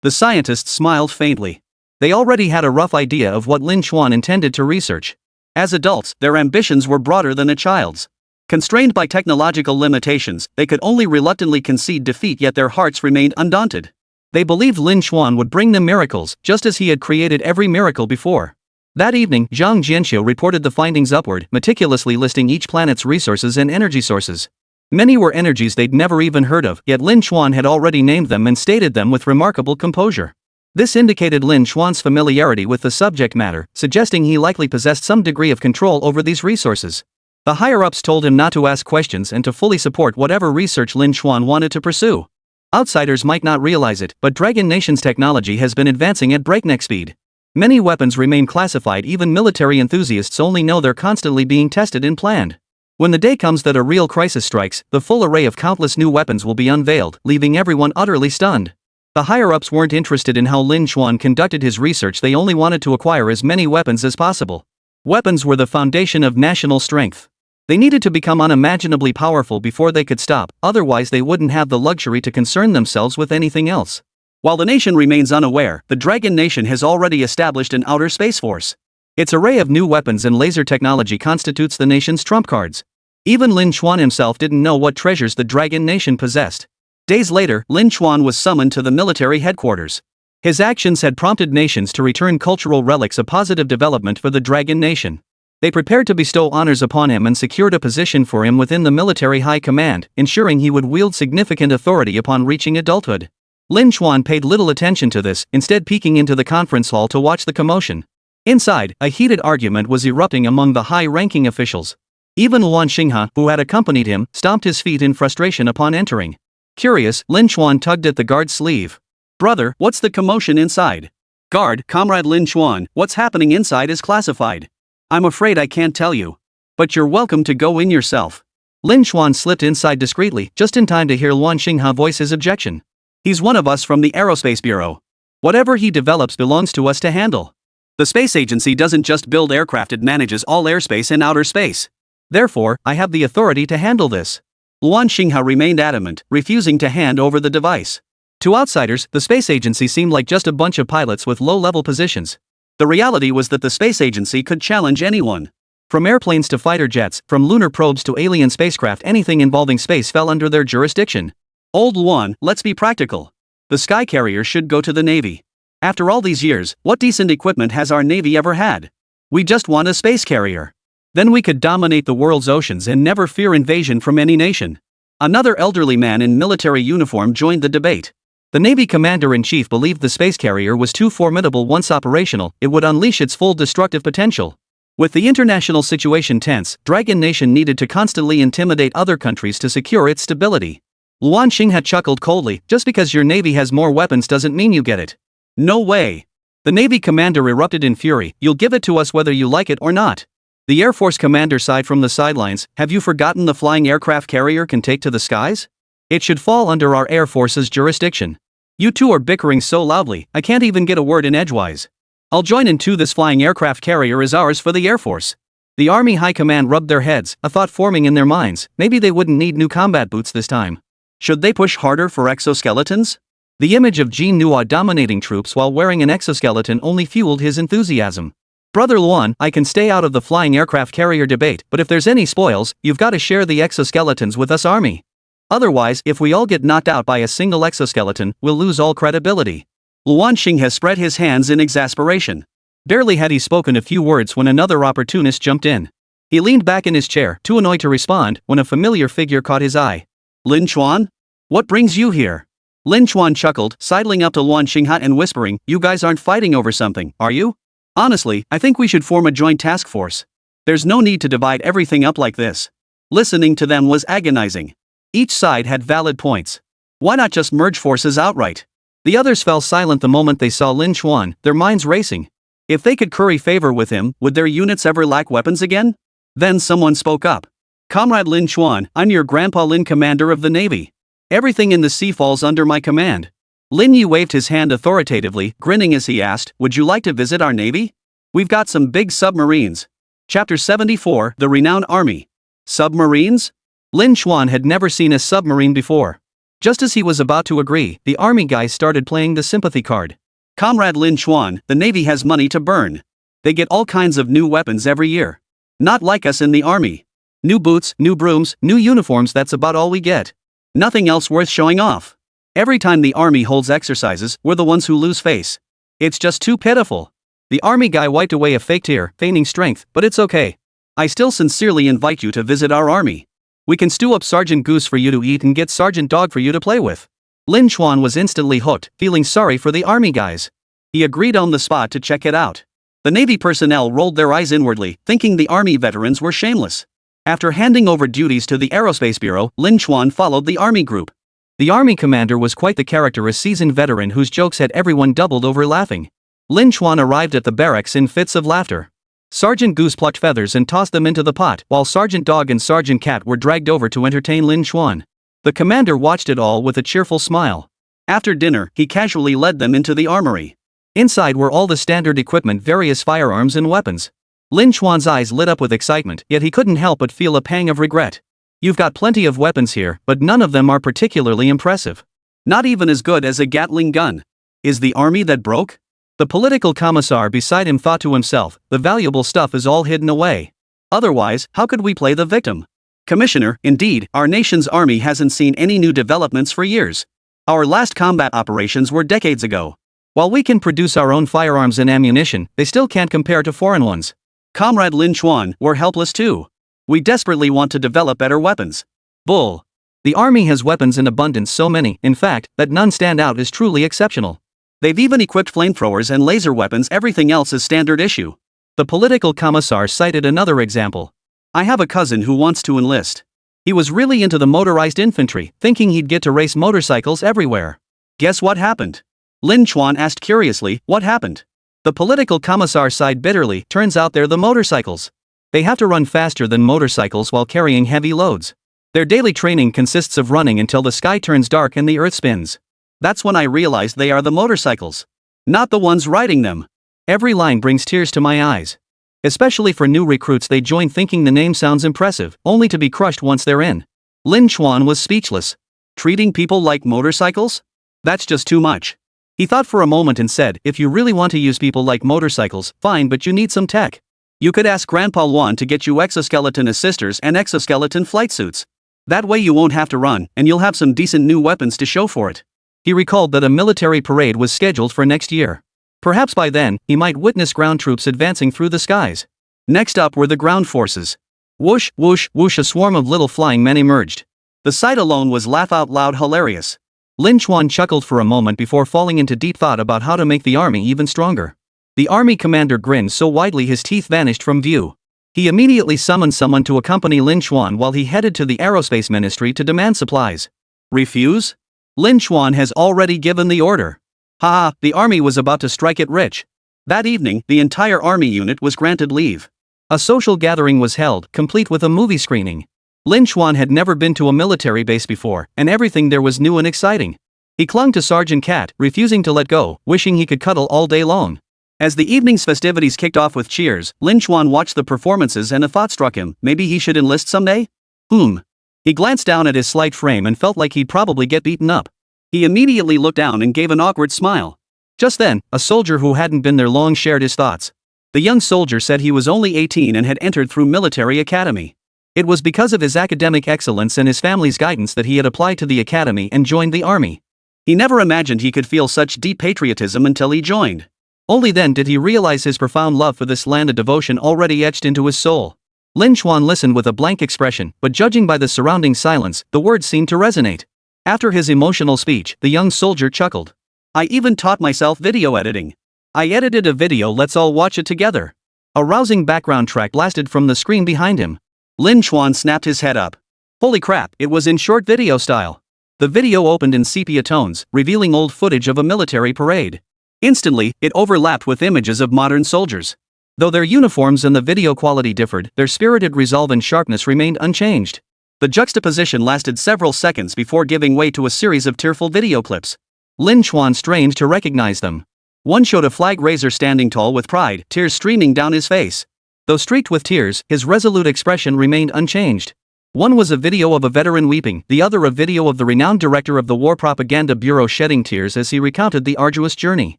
The scientists smiled faintly. They already had a rough idea of what Lin Xuan intended to research. As adults, their ambitions were broader than a child's. Constrained by technological limitations, they could only reluctantly concede defeat, yet their hearts remained undaunted. They believed Lin Xuan would bring them miracles, just as he had created every miracle before. That evening, Zhang Jianxiu reported the findings upward, meticulously listing each planet's resources and energy sources. Many were energies they'd never even heard of, yet Lin Xuan had already named them and stated them with remarkable composure. This indicated Lin Xuan's familiarity with the subject matter, suggesting he likely possessed some degree of control over these resources. The higher-ups told him not to ask questions and to fully support whatever research Lin Xuan wanted to pursue. Outsiders might not realize it, but Dragon Nation's technology has been advancing at breakneck speed. Many weapons remain classified, even military enthusiasts only know they're constantly being tested and planned. When the day comes that a real crisis strikes, the full array of countless new weapons will be unveiled, leaving everyone utterly stunned. The higher-ups weren't interested in how Lin Xuan conducted his research, they only wanted to acquire as many weapons as possible. Weapons were the foundation of national strength. They needed to become unimaginably powerful before they could stop, otherwise they wouldn't have the luxury to concern themselves with anything else. While the nation remains unaware, the Dragon Nation has already established an outer space force. Its array of new weapons and laser technology constitutes the nation's trump cards. Even Lin Xuan himself didn't know what treasures the Dragon Nation possessed. Days later, Lin Xuan was summoned to the military headquarters. His actions had prompted nations to return cultural relics, a positive development for the Dragon Nation. They prepared to bestow honors upon him and secured a position for him within the military high command, ensuring he would wield significant authority upon reaching adulthood. Lin Xuan paid little attention to this, instead peeking into the conference hall to watch the commotion. Inside, a heated argument was erupting among the high-ranking officials. Even Luan Xinghe, who had accompanied him, stomped his feet in frustration upon entering. Curious, Lin Xuan tugged at the guard's sleeve. "Brother, what's the commotion inside?" "Guard, Comrade Lin Xuan, what's happening inside is classified. I'm afraid I can't tell you. But you're welcome to go in yourself." Lin Xuan slipped inside discreetly, just in time to hear Luan Xinghe voice his objection. "He's one of us from the Aerospace Bureau. Whatever he develops belongs to us to handle. The space agency doesn't just build aircraft, it manages all airspace and outer space. Therefore, I have the authority to handle this." Luan Xinghe remained adamant, refusing to hand over the device. To outsiders, the space agency seemed like just a bunch of pilots with low-level positions. The reality was that the space agency could challenge anyone. From airplanes to fighter jets, from lunar probes to alien spacecraft, anything involving space fell under their jurisdiction. "Old Luan, let's be practical. The sky carrier should go to the Navy. After all these years, what decent equipment has our Navy ever had? We just want a space carrier. Then we could dominate the world's oceans and never fear invasion from any nation." Another elderly man in military uniform joined the debate. The Navy commander-in-chief believed the space carrier was too formidable. Once operational, it would unleash its full destructive potential. With the international situation tense, Dragon Nation needed to constantly intimidate other countries to secure its stability. Luan Xinghe chuckled coldly, "Just because your Navy has more weapons doesn't mean you get it." "No way." The Navy commander erupted in fury, "You'll give it to us whether you like it or not." The Air Force commander sighed from the sidelines, "Have you forgotten the flying aircraft carrier can take to the skies? It should fall under our Air Force's jurisdiction. You two are bickering so loudly, I can't even get a word in edgewise. I'll join in too. This flying aircraft carrier is ours for the Air Force." The Army High Command rubbed their heads, a thought forming in their minds. Maybe they wouldn't need new combat boots this time. Should they push harder for exoskeletons? The image of Jean Nua dominating troops while wearing an exoskeleton only fueled his enthusiasm. "Brother Luan, I can stay out of the flying aircraft carrier debate, but if there's any spoils, you've got to share the exoskeletons with us, Army. Otherwise, if we all get knocked out by a single exoskeleton, we'll lose all credibility." Luan Xinghe spread his hands in exasperation. Barely had he spoken a few words when another opportunist jumped in. He leaned back in his chair, too annoyed to respond, when a familiar figure caught his eye. "Lin Xuan? What brings you here?" Lin Xuan chuckled, sidling up to Luan Xinghe and whispering, "You guys aren't fighting over something, are you? Honestly, I think we should form a joint task force. There's no need to divide everything up like this." Listening to them was agonizing. Each side had valid points. Why not just merge forces outright? The others fell silent the moment they saw Lin Xuan, their minds racing. If they could curry favor with him, would their units ever lack weapons again? Then someone spoke up. "Comrade Lin Xuan, I'm your Grandpa Lin, commander of the Navy. Everything in the sea falls under my command." Lin Yi waved his hand authoritatively, grinning as he asked, "Would you like to visit our Navy? We've got some big submarines." Chapter 74, The Renowned Army. Submarines? Lin Xuan had never seen a submarine before. Just as he was about to agree, the army guys started playing the sympathy card. "Comrade Lin Xuan, the Navy has money to burn. They get all kinds of new weapons every year. Not like us in the army. New boots, new brooms, new uniforms, that's about all we get. Nothing else worth showing off. Every time the army holds exercises, we're the ones who lose face. It's just too pitiful. The army guy wiped away a fake tear, feigning strength, but it's okay. I still sincerely invite you to visit our army. We can stew up Sergeant Goose for you to eat and get Sergeant Dog for you to play with. Lin Chuan was instantly hooked, feeling sorry for the army guys. He agreed on the spot to check it out. The Navy personnel rolled their eyes inwardly, thinking the army veterans were shameless. After handing over duties to the Aerospace Bureau, Lin Chuan followed the army group. The army commander was quite the character, a seasoned veteran whose jokes had everyone doubled over laughing. Lin Chuan arrived at the barracks in fits of laughter. Sergeant Goose plucked feathers and tossed them into the pot, while Sergeant Dog and Sergeant Cat were dragged over to entertain Lin Chuan. The commander watched it all with a cheerful smile. After dinner, he casually led them into the armory. Inside were all the standard equipment, various firearms and weapons. Lin Chuan's eyes lit up with excitement, yet he couldn't help but feel a pang of regret. You've got plenty of weapons here, but none of them are particularly impressive. Not even as good as a Gatling gun. Is the army that broke? The political commissar beside him thought to himself, the valuable stuff is all hidden away. Otherwise, how could we play the victim? Commissioner, indeed, our nation's army hasn't seen any new developments for years. Our last combat operations were decades ago. While we can produce our own firearms and ammunition, they still can't compare to foreign ones. Comrade Lin Chuan, we're helpless too. We desperately want to develop better weapons. Bull. The army has weapons in abundance, so many, in fact, that none stand out is truly exceptional. They've even equipped flamethrowers and laser weapons, everything else is standard issue. The political commissar cited another example. I have a cousin who wants to enlist. He was really into the motorized infantry, thinking he'd get to race motorcycles everywhere. Guess what happened? Lin Chuan asked curiously, what happened? The political commissar sighed bitterly, turns out they're the motorcycles. They have to run faster than motorcycles while carrying heavy loads. Their daily training consists of running until the sky turns dark and the earth spins. That's when I realized they are the motorcycles. Not the ones riding them. Every line brings tears to my eyes. Especially for new recruits, they join thinking the name sounds impressive, only to be crushed once they're in. Lin Chuan was speechless. Treating people like motorcycles? That's just too much. He thought for a moment and said, if you really want to use people like motorcycles, fine, but you need some tech. You could ask Grandpa Luan to get you exoskeleton assisters and exoskeleton flight suits. That way you won't have to run, and you'll have some decent new weapons to show for it. He recalled that a military parade was scheduled for next year. Perhaps by then, he might witness ground troops advancing through the skies. Next up were the ground forces. Whoosh, whoosh, whoosh, a swarm of little flying men emerged. The sight alone was laugh-out-loud hilarious. Lin Chuan chuckled for a moment before falling into deep thought about how to make the army even stronger. The army commander grinned so widely his teeth vanished from view. He immediately summoned someone to accompany Lin Chuan while he headed to the Aerospace Ministry to demand supplies. Refuse? Lin Chuan has already given the order. Haha, the army was about to strike it rich. That evening, the entire army unit was granted leave. A social gathering was held, complete with a movie screening. Lin Chuan had never been to a military base before, and everything there was new and exciting. He clung to Sergeant Cat, refusing to let go, wishing he could cuddle all day long. As the evening's festivities kicked off with cheers, Lin Chuan watched the performances and a thought struck him, maybe he should enlist someday? He glanced down at his slight frame and felt like he'd probably get beaten up. He immediately looked down and gave an awkward smile. Just then, a soldier who hadn't been there long shared his thoughts. The young soldier said he was only 18 and had entered through military academy. It was because of his academic excellence and his family's guidance that he had applied to the academy and joined the army. He never imagined he could feel such deep patriotism until he joined. Only then did he realize his profound love for this land, a devotion already etched into his soul. Lin Chuan listened with a blank expression, but judging by the surrounding silence, the words seemed to resonate. After his emotional speech, the young soldier chuckled. I even taught myself video editing. I edited a video, let's all watch it together. A rousing background track blasted from the screen behind him. Lin Chuan snapped his head up. Holy crap, it was in short video style. The video opened in sepia tones, revealing old footage of a military parade. Instantly, it overlapped with images of modern soldiers. Though their uniforms and the video quality differed, their spirited resolve and sharpness remained unchanged. The juxtaposition lasted several seconds before giving way to a series of tearful video clips. Lin Chuan strained to recognize them. One showed a flag raiser standing tall with pride, tears streaming down his face. Though streaked with tears, his resolute expression remained unchanged. One was a video of a veteran weeping, the other a video of the renowned director of the War Propaganda Bureau shedding tears as he recounted the arduous journey.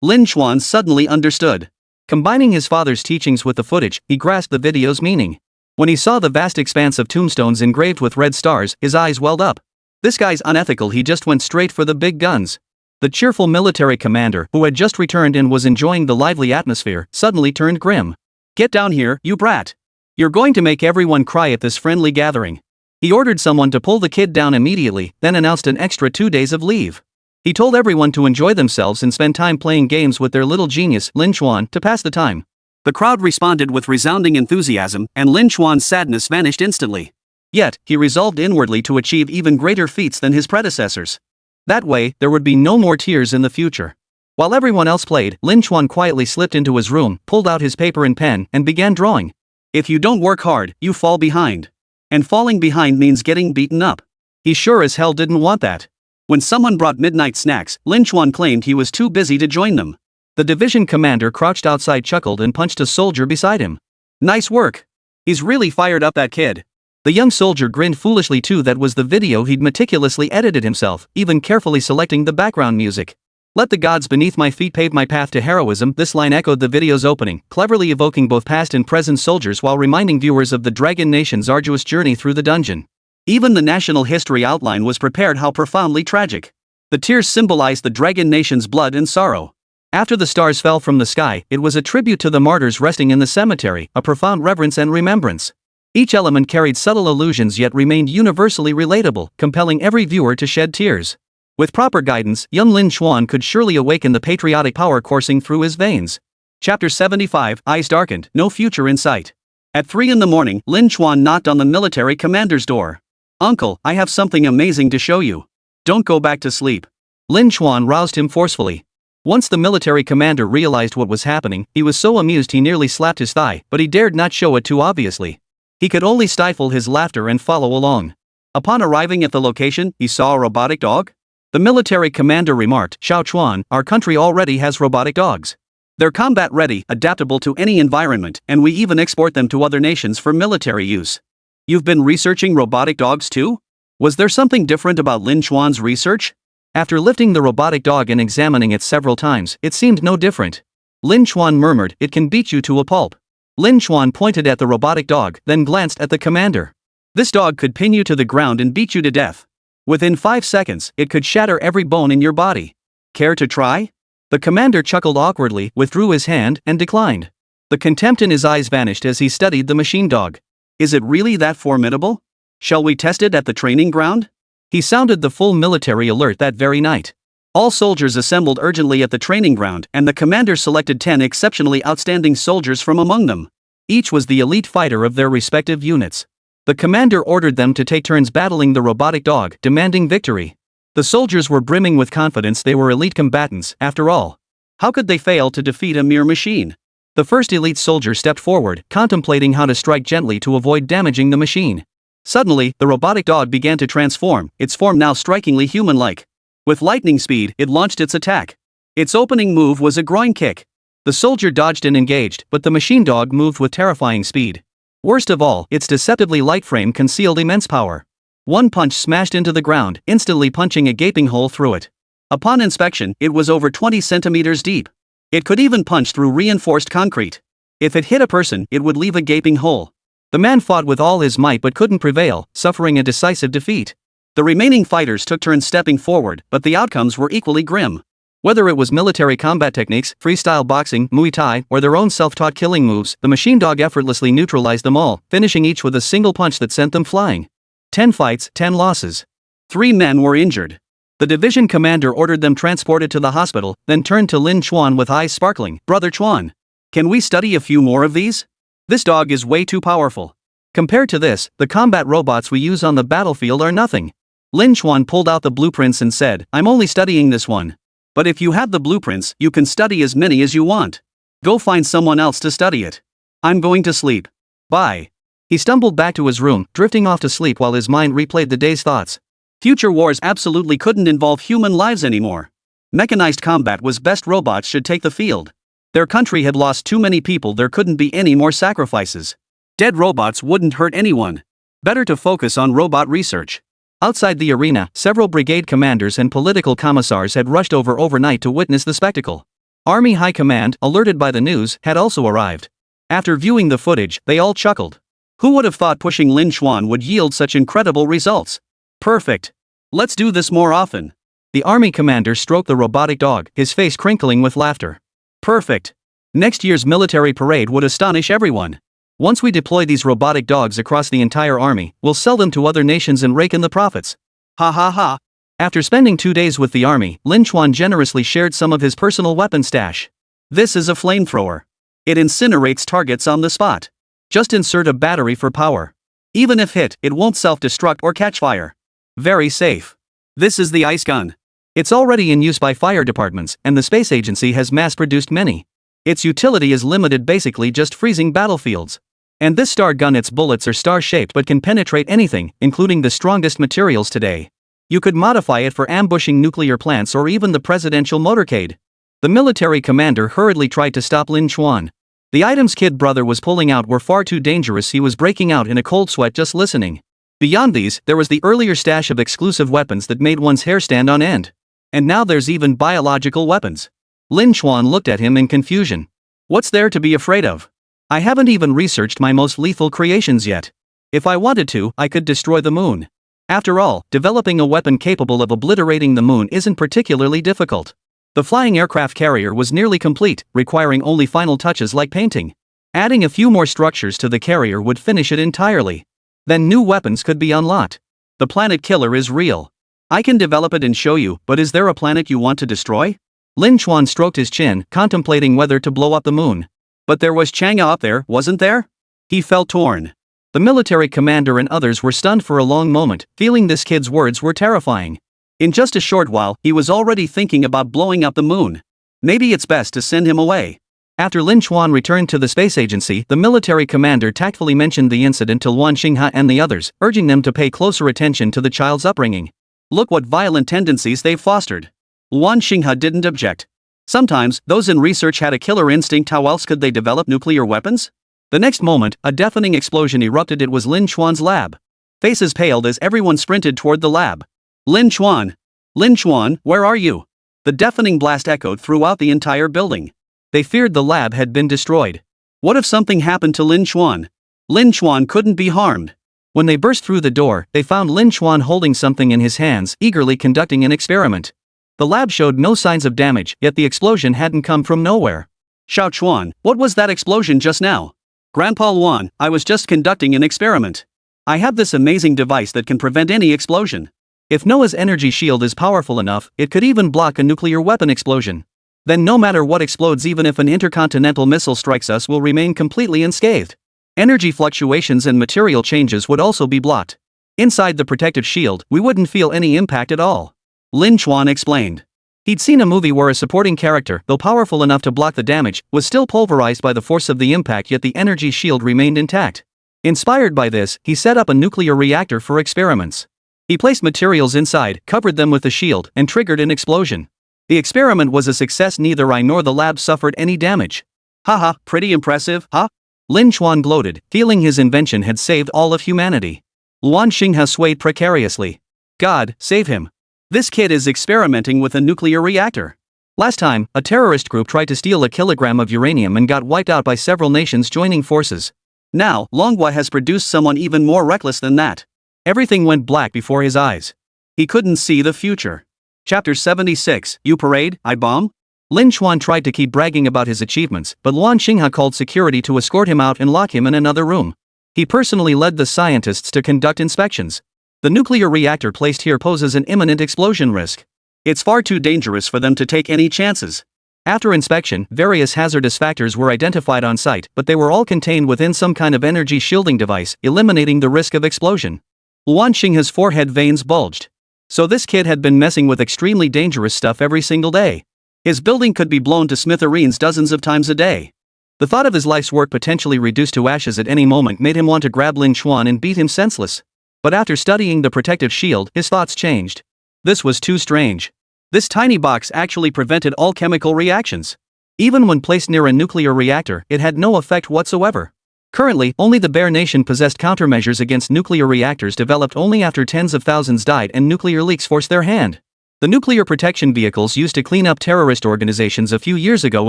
Lin Chuan suddenly understood. Combining his father's teachings with the footage, he grasped the video's meaning. When he saw the vast expanse of tombstones engraved with red stars, his eyes welled up. This guy's unethical, he just went straight for the big guns. The cheerful military commander, who had just returned and was enjoying the lively atmosphere, suddenly turned grim. "Get down here, you brat. You're going to make everyone cry at this friendly gathering." He ordered someone to pull the kid down immediately, then announced an extra 2 days of leave. He told everyone to enjoy themselves and spend time playing games with their little genius, Lin Chuan, to pass the time. The crowd responded with resounding enthusiasm, and Lin Chuan's sadness vanished instantly. Yet, he resolved inwardly to achieve even greater feats than his predecessors. That way, there would be no more tears in the future. While everyone else played, Lin Chuan quietly slipped into his room, pulled out his paper and pen, and began drawing. If you don't work hard, you fall behind. And falling behind means getting beaten up. He sure as hell didn't want that. When someone brought midnight snacks, Lin Chuan claimed he was too busy to join them. The division commander crouched outside, chuckled, and punched a soldier beside him. "Nice work. He's really fired up, that kid." The young soldier grinned foolishly too. That was the video he'd meticulously edited himself, even carefully selecting the background music. "Let the gods beneath my feet pave my path to heroism." This line echoed the video's opening, cleverly evoking both past and present soldiers while reminding viewers of the Dragon Nation's arduous journey through the dungeon. Even the national history outline was prepared. How profoundly tragic. The tears symbolized the Dragon Nation's blood and sorrow. After the stars fell from the sky, it was a tribute to the martyrs resting in the cemetery, a profound reverence and remembrance. Each element carried subtle allusions yet remained universally relatable, compelling every viewer to shed tears. With proper guidance, young Lin Chuan could surely awaken the patriotic power coursing through his veins. Chapter 75, Eyes Darkened, No Future in Sight. At 3 in the morning, Lin Chuan knocked on the military commander's door. "Uncle, I have something amazing to show you. Don't go back to sleep." Lin Chuan roused him forcefully. Once the military commander realized what was happening, he was so amused he nearly slapped his thigh, but he dared not show it too obviously. He could only stifle his laughter and follow along. Upon arriving at the location, he saw a robotic dog. The military commander remarked, "Xiao Chuan, our country already has robotic dogs. They're combat-ready, adaptable to any environment, and we even export them to other nations for military use." "You've been researching robotic dogs too?" Was there something different about Lin Chuan's research? After lifting the robotic dog and examining it several times, it seemed no different. Lin Chuan murmured, "It can beat you to a pulp." Lin Chuan pointed at the robotic dog, then glanced at the commander. "This dog could pin you to the ground and beat you to death. Within 5 seconds, it could shatter every bone in your body. Care to try?" The commander chuckled awkwardly, withdrew his hand, and declined. The contempt in his eyes vanished as he studied the machine dog. "Is it really that formidable? Shall we test it at the training ground?" He sounded the full military alert that very night. All soldiers assembled urgently at the training ground, and the commander selected 10 exceptionally outstanding soldiers from among them. Each was the elite fighter of their respective units. The commander ordered them to take turns battling the robotic dog, demanding victory. The soldiers were brimming with confidence. They were elite combatants, after all. How could they fail to defeat a mere machine? The first elite soldier stepped forward, contemplating how to strike gently to avoid damaging the machine. Suddenly, the robotic dog began to transform, its form now strikingly human-like. With lightning speed, it launched its attack. Its opening move was a groin kick. The soldier dodged and engaged, but the machine dog moved with terrifying speed. Worst of all, its deceptively light frame concealed immense power. One punch smashed into the ground, instantly punching a gaping hole through it. Upon inspection, it was over 20 centimeters deep. It could even punch through reinforced concrete. If it hit a person, it would leave a gaping hole. The man fought with all his might but couldn't prevail, suffering a decisive defeat. The remaining fighters took turns stepping forward, but the outcomes were equally grim. Whether it was military combat techniques, freestyle boxing, Muay Thai, or their own self-taught killing moves, the machine dog effortlessly neutralized them all, finishing each with a single punch that sent them flying. 10 fights, 10 losses. 3 men were injured. The division commander ordered them transported to the hospital, then turned to Lin Chuan with eyes sparkling. "Brother Chuan, can we study a few more of these? This dog is way too powerful. Compared to this, the combat robots we use on the battlefield are nothing." Lin Chuan pulled out the blueprints and said, "I'm only studying this one. But if you have the blueprints, you can study as many as you want. Go find someone else to study it. I'm going to sleep. Bye." He stumbled back to his room, drifting off to sleep while his mind replayed the day's thoughts. Future wars absolutely couldn't involve human lives anymore. Mechanized combat was best. Robots should take the field. Their country had lost too many people. There couldn't be any more sacrifices. Dead robots wouldn't hurt anyone. Better to focus on robot research. Outside the arena, several brigade commanders and political commissars had rushed over overnight to witness the spectacle. Army High Command, alerted by the news, had also arrived. After viewing the footage, they all chuckled. Who would have thought pushing Lin Xuan would yield such incredible results? Perfect. Let's do this more often. The army commander stroked the robotic dog, his face crinkling with laughter. Perfect. Next year's military parade would astonish everyone. Once we deploy these robotic dogs across the entire army, we'll sell them to other nations and rake in the profits. Ha ha ha. After spending 2 days with the army, Lin Xuan generously shared some of his personal weapon stash. This is a flamethrower. It incinerates targets on the spot. Just insert a battery for power. Even if hit, it won't self-destruct or catch fire. Very safe. This is the ice gun. It's already in use by fire departments, and the space agency has mass-produced many. Its utility is limited, basically just freezing battlefields. And this star gun, its bullets are star-shaped but can penetrate anything, including the strongest materials today. You could modify it for ambushing nuclear plants or even the presidential motorcade. The military commander hurriedly tried to stop Lin Xuan. The items kid brother was pulling out were far too dangerous. He was breaking out in a cold sweat just listening. Beyond these, there was the earlier stash of exclusive weapons that made one's hair stand on end. And now there's even biological weapons. Lin Xuan looked at him in confusion. What's there to be afraid of? I haven't even researched my most lethal creations yet. If I wanted to, I could destroy the moon. After all, developing a weapon capable of obliterating the moon isn't particularly difficult. The flying aircraft carrier was nearly complete, requiring only final touches like painting. Adding a few more structures to the carrier would finish it entirely. Then new weapons could be unlocked. The planet killer is real. I can develop it and show you, but is there a planet you want to destroy? Lin Xuan stroked his chin, contemplating whether to blow up the moon. But there was Chang'e up there, wasn't there? He felt torn. The military commander and others were stunned for a long moment, feeling this kid's words were terrifying. In just a short while, he was already thinking about blowing up the moon. Maybe it's best to send him away. After Lin Xuan returned to the space agency, the military commander tactfully mentioned the incident to Luan Xinghe and the others, urging them to pay closer attention to the child's upbringing. Look what violent tendencies they've fostered. Luan Xinghe didn't object. Sometimes, those in research had a killer instinct. How else could they develop nuclear weapons? The next moment, a deafening explosion erupted. It was Lin Xuan's lab. Faces paled as everyone sprinted toward the lab. Lin Xuan! Lin Xuan, where are you? The deafening blast echoed throughout the entire building. They feared the lab had been destroyed. What if something happened to Lin Xuan? Lin Xuan couldn't be harmed. When they burst through the door, they found Lin Xuan holding something in his hands, eagerly conducting an experiment. The lab showed no signs of damage, yet the explosion hadn't come from nowhere. Xiao Chuan, what was that explosion just now? Grandpa Luan, I was just conducting an experiment. I have this amazing device that can prevent any explosion. If Noah's energy shield is powerful enough, it could even block a nuclear weapon explosion. Then no matter what explodes, even if an intercontinental missile strikes us, will remain completely unscathed. Energy fluctuations and material changes would also be blocked. Inside the protective shield, we wouldn't feel any impact at all. Lin Xuan explained. He'd seen a movie where a supporting character, though powerful enough to block the damage, was still pulverized by the force of the impact, yet the energy shield remained intact. Inspired by this, he set up a nuclear reactor for experiments. He placed materials inside, covered them with the shield, and triggered an explosion. The experiment was a success. Neither I nor the lab suffered any damage. Haha, pretty impressive, huh? Lin Xuan gloated, feeling his invention had saved all of humanity. Luan Xinghe swayed precariously. God, save him. This kid is experimenting with a nuclear reactor. Last time, a terrorist group tried to steal a kilogram of uranium and got wiped out by several nations joining forces. Now, Longhua has produced someone even more reckless than that. Everything went black before his eyes. He couldn't see the future. Chapter 76, You Parade, I Bomb? Lin Xuan tried to keep bragging about his achievements, but Luan Xinghe called security to escort him out and lock him in another room. He personally led the scientists to conduct inspections. The nuclear reactor placed here poses an imminent explosion risk. It's far too dangerous for them to take any chances. After inspection, various hazardous factors were identified on site, but they were all contained within some kind of energy shielding device, eliminating the risk of explosion. Luan Xinghe's forehead veins bulged. So this kid had been messing with extremely dangerous stuff every single day. His building could be blown to smithereens dozens of times a day. The thought of his life's work potentially reduced to ashes at any moment made him want to grab Lin Xuan and beat him senseless. But after studying the protective shield, his thoughts changed. This was too strange. This tiny box actually prevented all chemical reactions. Even when placed near a nuclear reactor, it had no effect whatsoever. Currently, only the Bear Nation possessed countermeasures against nuclear reactors developed only after tens of thousands died and nuclear leaks forced their hand. The nuclear protection vehicles used to clean up terrorist organizations a few years ago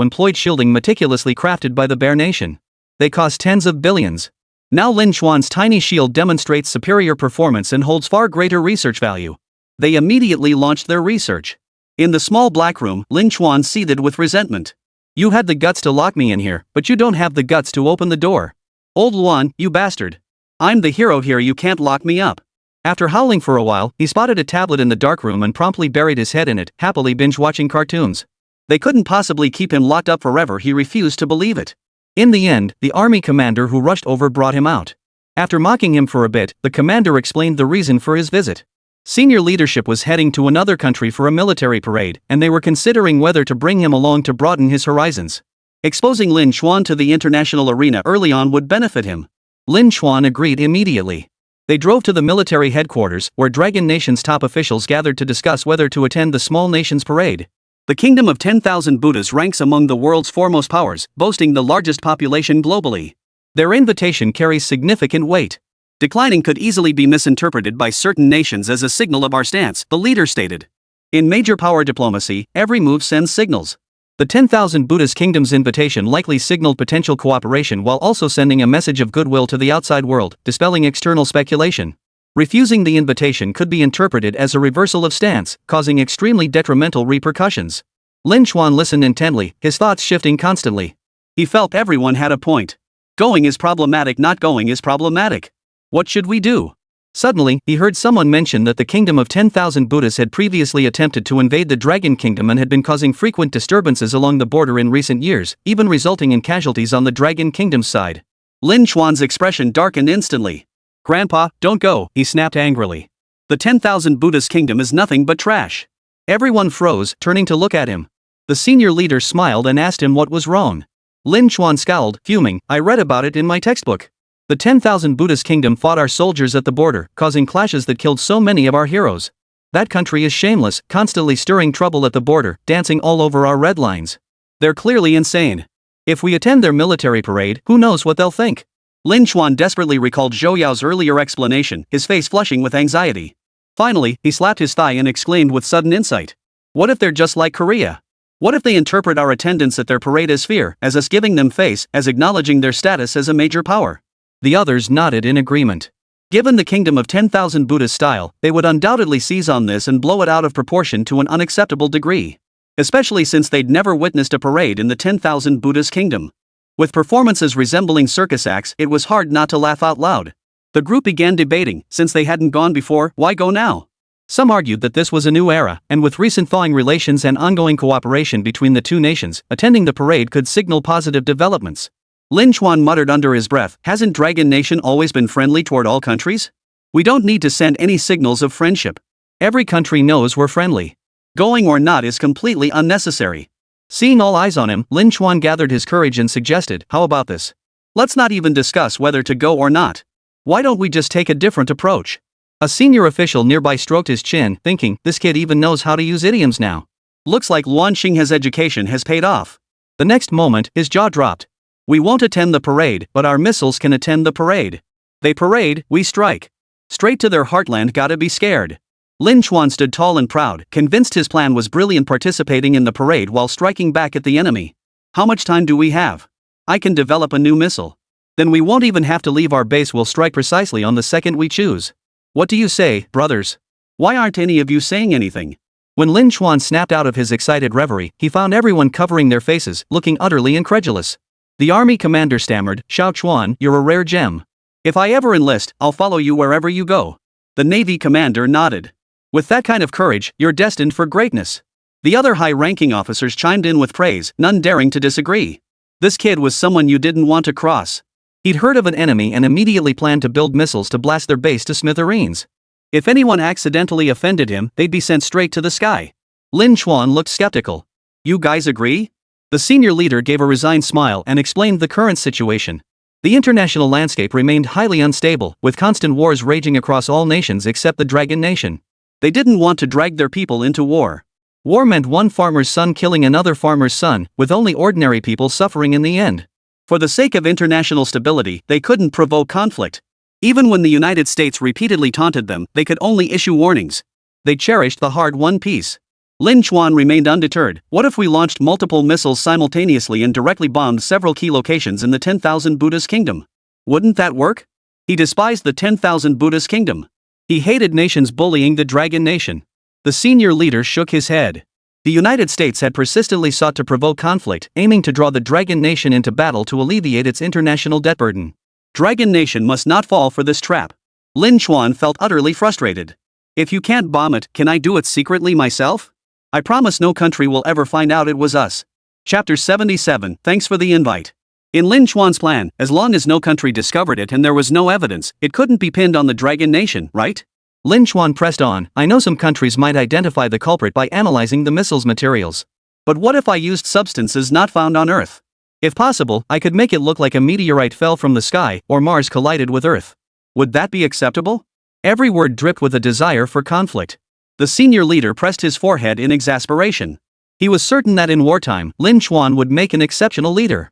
employed shielding meticulously crafted by the Bear Nation. They cost tens of billions. Now Lin Xuan's tiny shield demonstrates superior performance and holds far greater research value. They immediately launched their research. In the small black room, Lin Xuan seethed with resentment. You had the guts to lock me in here, but you don't have the guts to open the door. Old Luan, you bastard. I'm the hero here, you can't lock me up. After howling for a while, he spotted a tablet in the dark room and promptly buried his head in it, happily binge-watching cartoons. They couldn't possibly keep him locked up forever, he refused to believe it. In the end, the army commander who rushed over brought him out. After mocking him for a bit, the commander explained the reason for his visit. Senior leadership was heading to another country for a military parade, and they were considering whether to bring him along to broaden his horizons. Exposing Lin Xuan to the international arena early on would benefit him. Lin Xuan agreed immediately. They drove to the military headquarters, where Dragon Nation's top officials gathered to discuss whether to attend the small nation's parade. The Kingdom of 10,000 Buddhas ranks among the world's foremost powers, boasting the largest population globally. Their invitation carries significant weight. Declining could easily be misinterpreted by certain nations as a signal of our stance, the leader stated. In major power diplomacy, every move sends signals. The 10,000 Buddhas Kingdom's invitation likely signaled potential cooperation while also sending a message of goodwill to the outside world, dispelling external speculation. Refusing the invitation could be interpreted as a reversal of stance, causing extremely detrimental repercussions. Lin Xuan listened intently, his thoughts shifting constantly. He felt everyone had a point. Going is problematic, not going is problematic. What should we do? Suddenly, he heard someone mention that the Kingdom of 10,000 Buddhas had previously attempted to invade the Dragon Kingdom and had been causing frequent disturbances along the border in recent years, even resulting in casualties on the Dragon Kingdom's side. Lin Xuan's expression darkened instantly. Grandpa, don't go, he snapped angrily. The 10,000 Buddhas Kingdom is nothing but trash. Everyone froze, turning to look at him. The senior leader smiled and asked him what was wrong. Lin Xuan scowled, fuming. I read about it in my textbook. The 10,000 Buddhas Kingdom fought our soldiers at the border, causing clashes that killed so many of our heroes. That country is shameless, constantly stirring trouble at the border, dancing all over our red lines. They're clearly insane. If we attend their military parade, who knows what they'll think? Lin Xuan desperately recalled Zhou Yao's earlier explanation, his face flushing with anxiety. Finally, he slapped his thigh and exclaimed with sudden insight. What if they're just like Korea? What if they interpret our attendance at their parade as fear, as us giving them face, as acknowledging their status as a major power? The others nodded in agreement. Given the Kingdom of 10,000 Buddha's style, they would undoubtedly seize on this and blow it out of proportion to an unacceptable degree. Especially since they'd never witnessed a parade in the 10,000 Buddha's kingdom. With performances resembling circus acts, it was hard not to laugh out loud. The group began debating, since they hadn't gone before, why go now? Some argued that this was a new era, and with recent thawing relations and ongoing cooperation between the two nations, attending the parade could signal positive developments. Lin Xuan muttered under his breath, hasn't Dragon Nation always been friendly toward all countries? We don't need to send any signals of friendship. Every country knows we're friendly. Going or not is completely unnecessary. Seeing all eyes on him, Lin Xuan gathered his courage and suggested, how about this? Let's not even discuss whether to go or not. Why don't we just take a different approach? A senior official nearby stroked his chin, thinking, this kid even knows how to use idioms now. Looks like Luan Xinghe's education has paid off. The next moment, his jaw dropped. We won't attend the parade, but our missiles can attend the parade. They parade, we strike. Straight to their heartland, gotta be scared. Lin Xuan stood tall and proud, convinced his plan was brilliant, participating in the parade while striking back at the enemy. How much time do we have? I can develop a new missile. Then we won't even have to leave our base, we'll strike precisely on the second we choose. What do you say, brothers? Why aren't any of you saying anything? When Lin Xuan snapped out of his excited reverie, he found everyone covering their faces, looking utterly incredulous. The army commander stammered, Xiao Chuan, you're a rare gem. If I ever enlist, I'll follow you wherever you go. The navy commander nodded. With that kind of courage, you're destined for greatness. The other high-ranking officers chimed in with praise, none daring to disagree. This kid was someone you didn't want to cross. He'd heard of an enemy and immediately planned to build missiles to blast their base to smithereens. If anyone accidentally offended him, they'd be sent straight to the sky. Lin Xuan looked skeptical. You guys agree? The senior leader gave a resigned smile and explained the current situation. The international landscape remained highly unstable, with constant wars raging across all nations except the Dragon Nation. They didn't want to drag their people into war. War meant one farmer's son killing another farmer's son, with only ordinary people suffering in the end. For the sake of international stability, they couldn't provoke conflict. Even when the United States repeatedly taunted them, they could only issue warnings. They cherished the hard-won peace. Lin Xuan remained undeterred. What if we launched multiple missiles simultaneously and directly bombed several key locations in the 10,000 Buddha's kingdom? Wouldn't that work? He despised the 10,000 Buddhist kingdom. He hated nations bullying the Dragon Nation. The senior leader shook his head. The United States had persistently sought to provoke conflict, aiming to draw the Dragon Nation into battle to alleviate its international debt burden. Dragon Nation must not fall for this trap. Lin Chuan felt utterly frustrated. If you can't bomb it, can I do it secretly myself? I promise no country will ever find out it was us. Chapter 77. Thanks for the invite. In Lin Chuan's plan, as long as no country discovered it and there was no evidence, it couldn't be pinned on the Dragon Nation, right? Lin Chuan pressed on. I know some countries might identify the culprit by analyzing the missile's materials. But what if I used substances not found on Earth? If possible, I could make it look like a meteorite fell from the sky, or Mars collided with Earth. Would that be acceptable? Every word dripped with a desire for conflict. The senior leader pressed his forehead in exasperation. He was certain that in wartime, Lin Chuan would make an exceptional leader.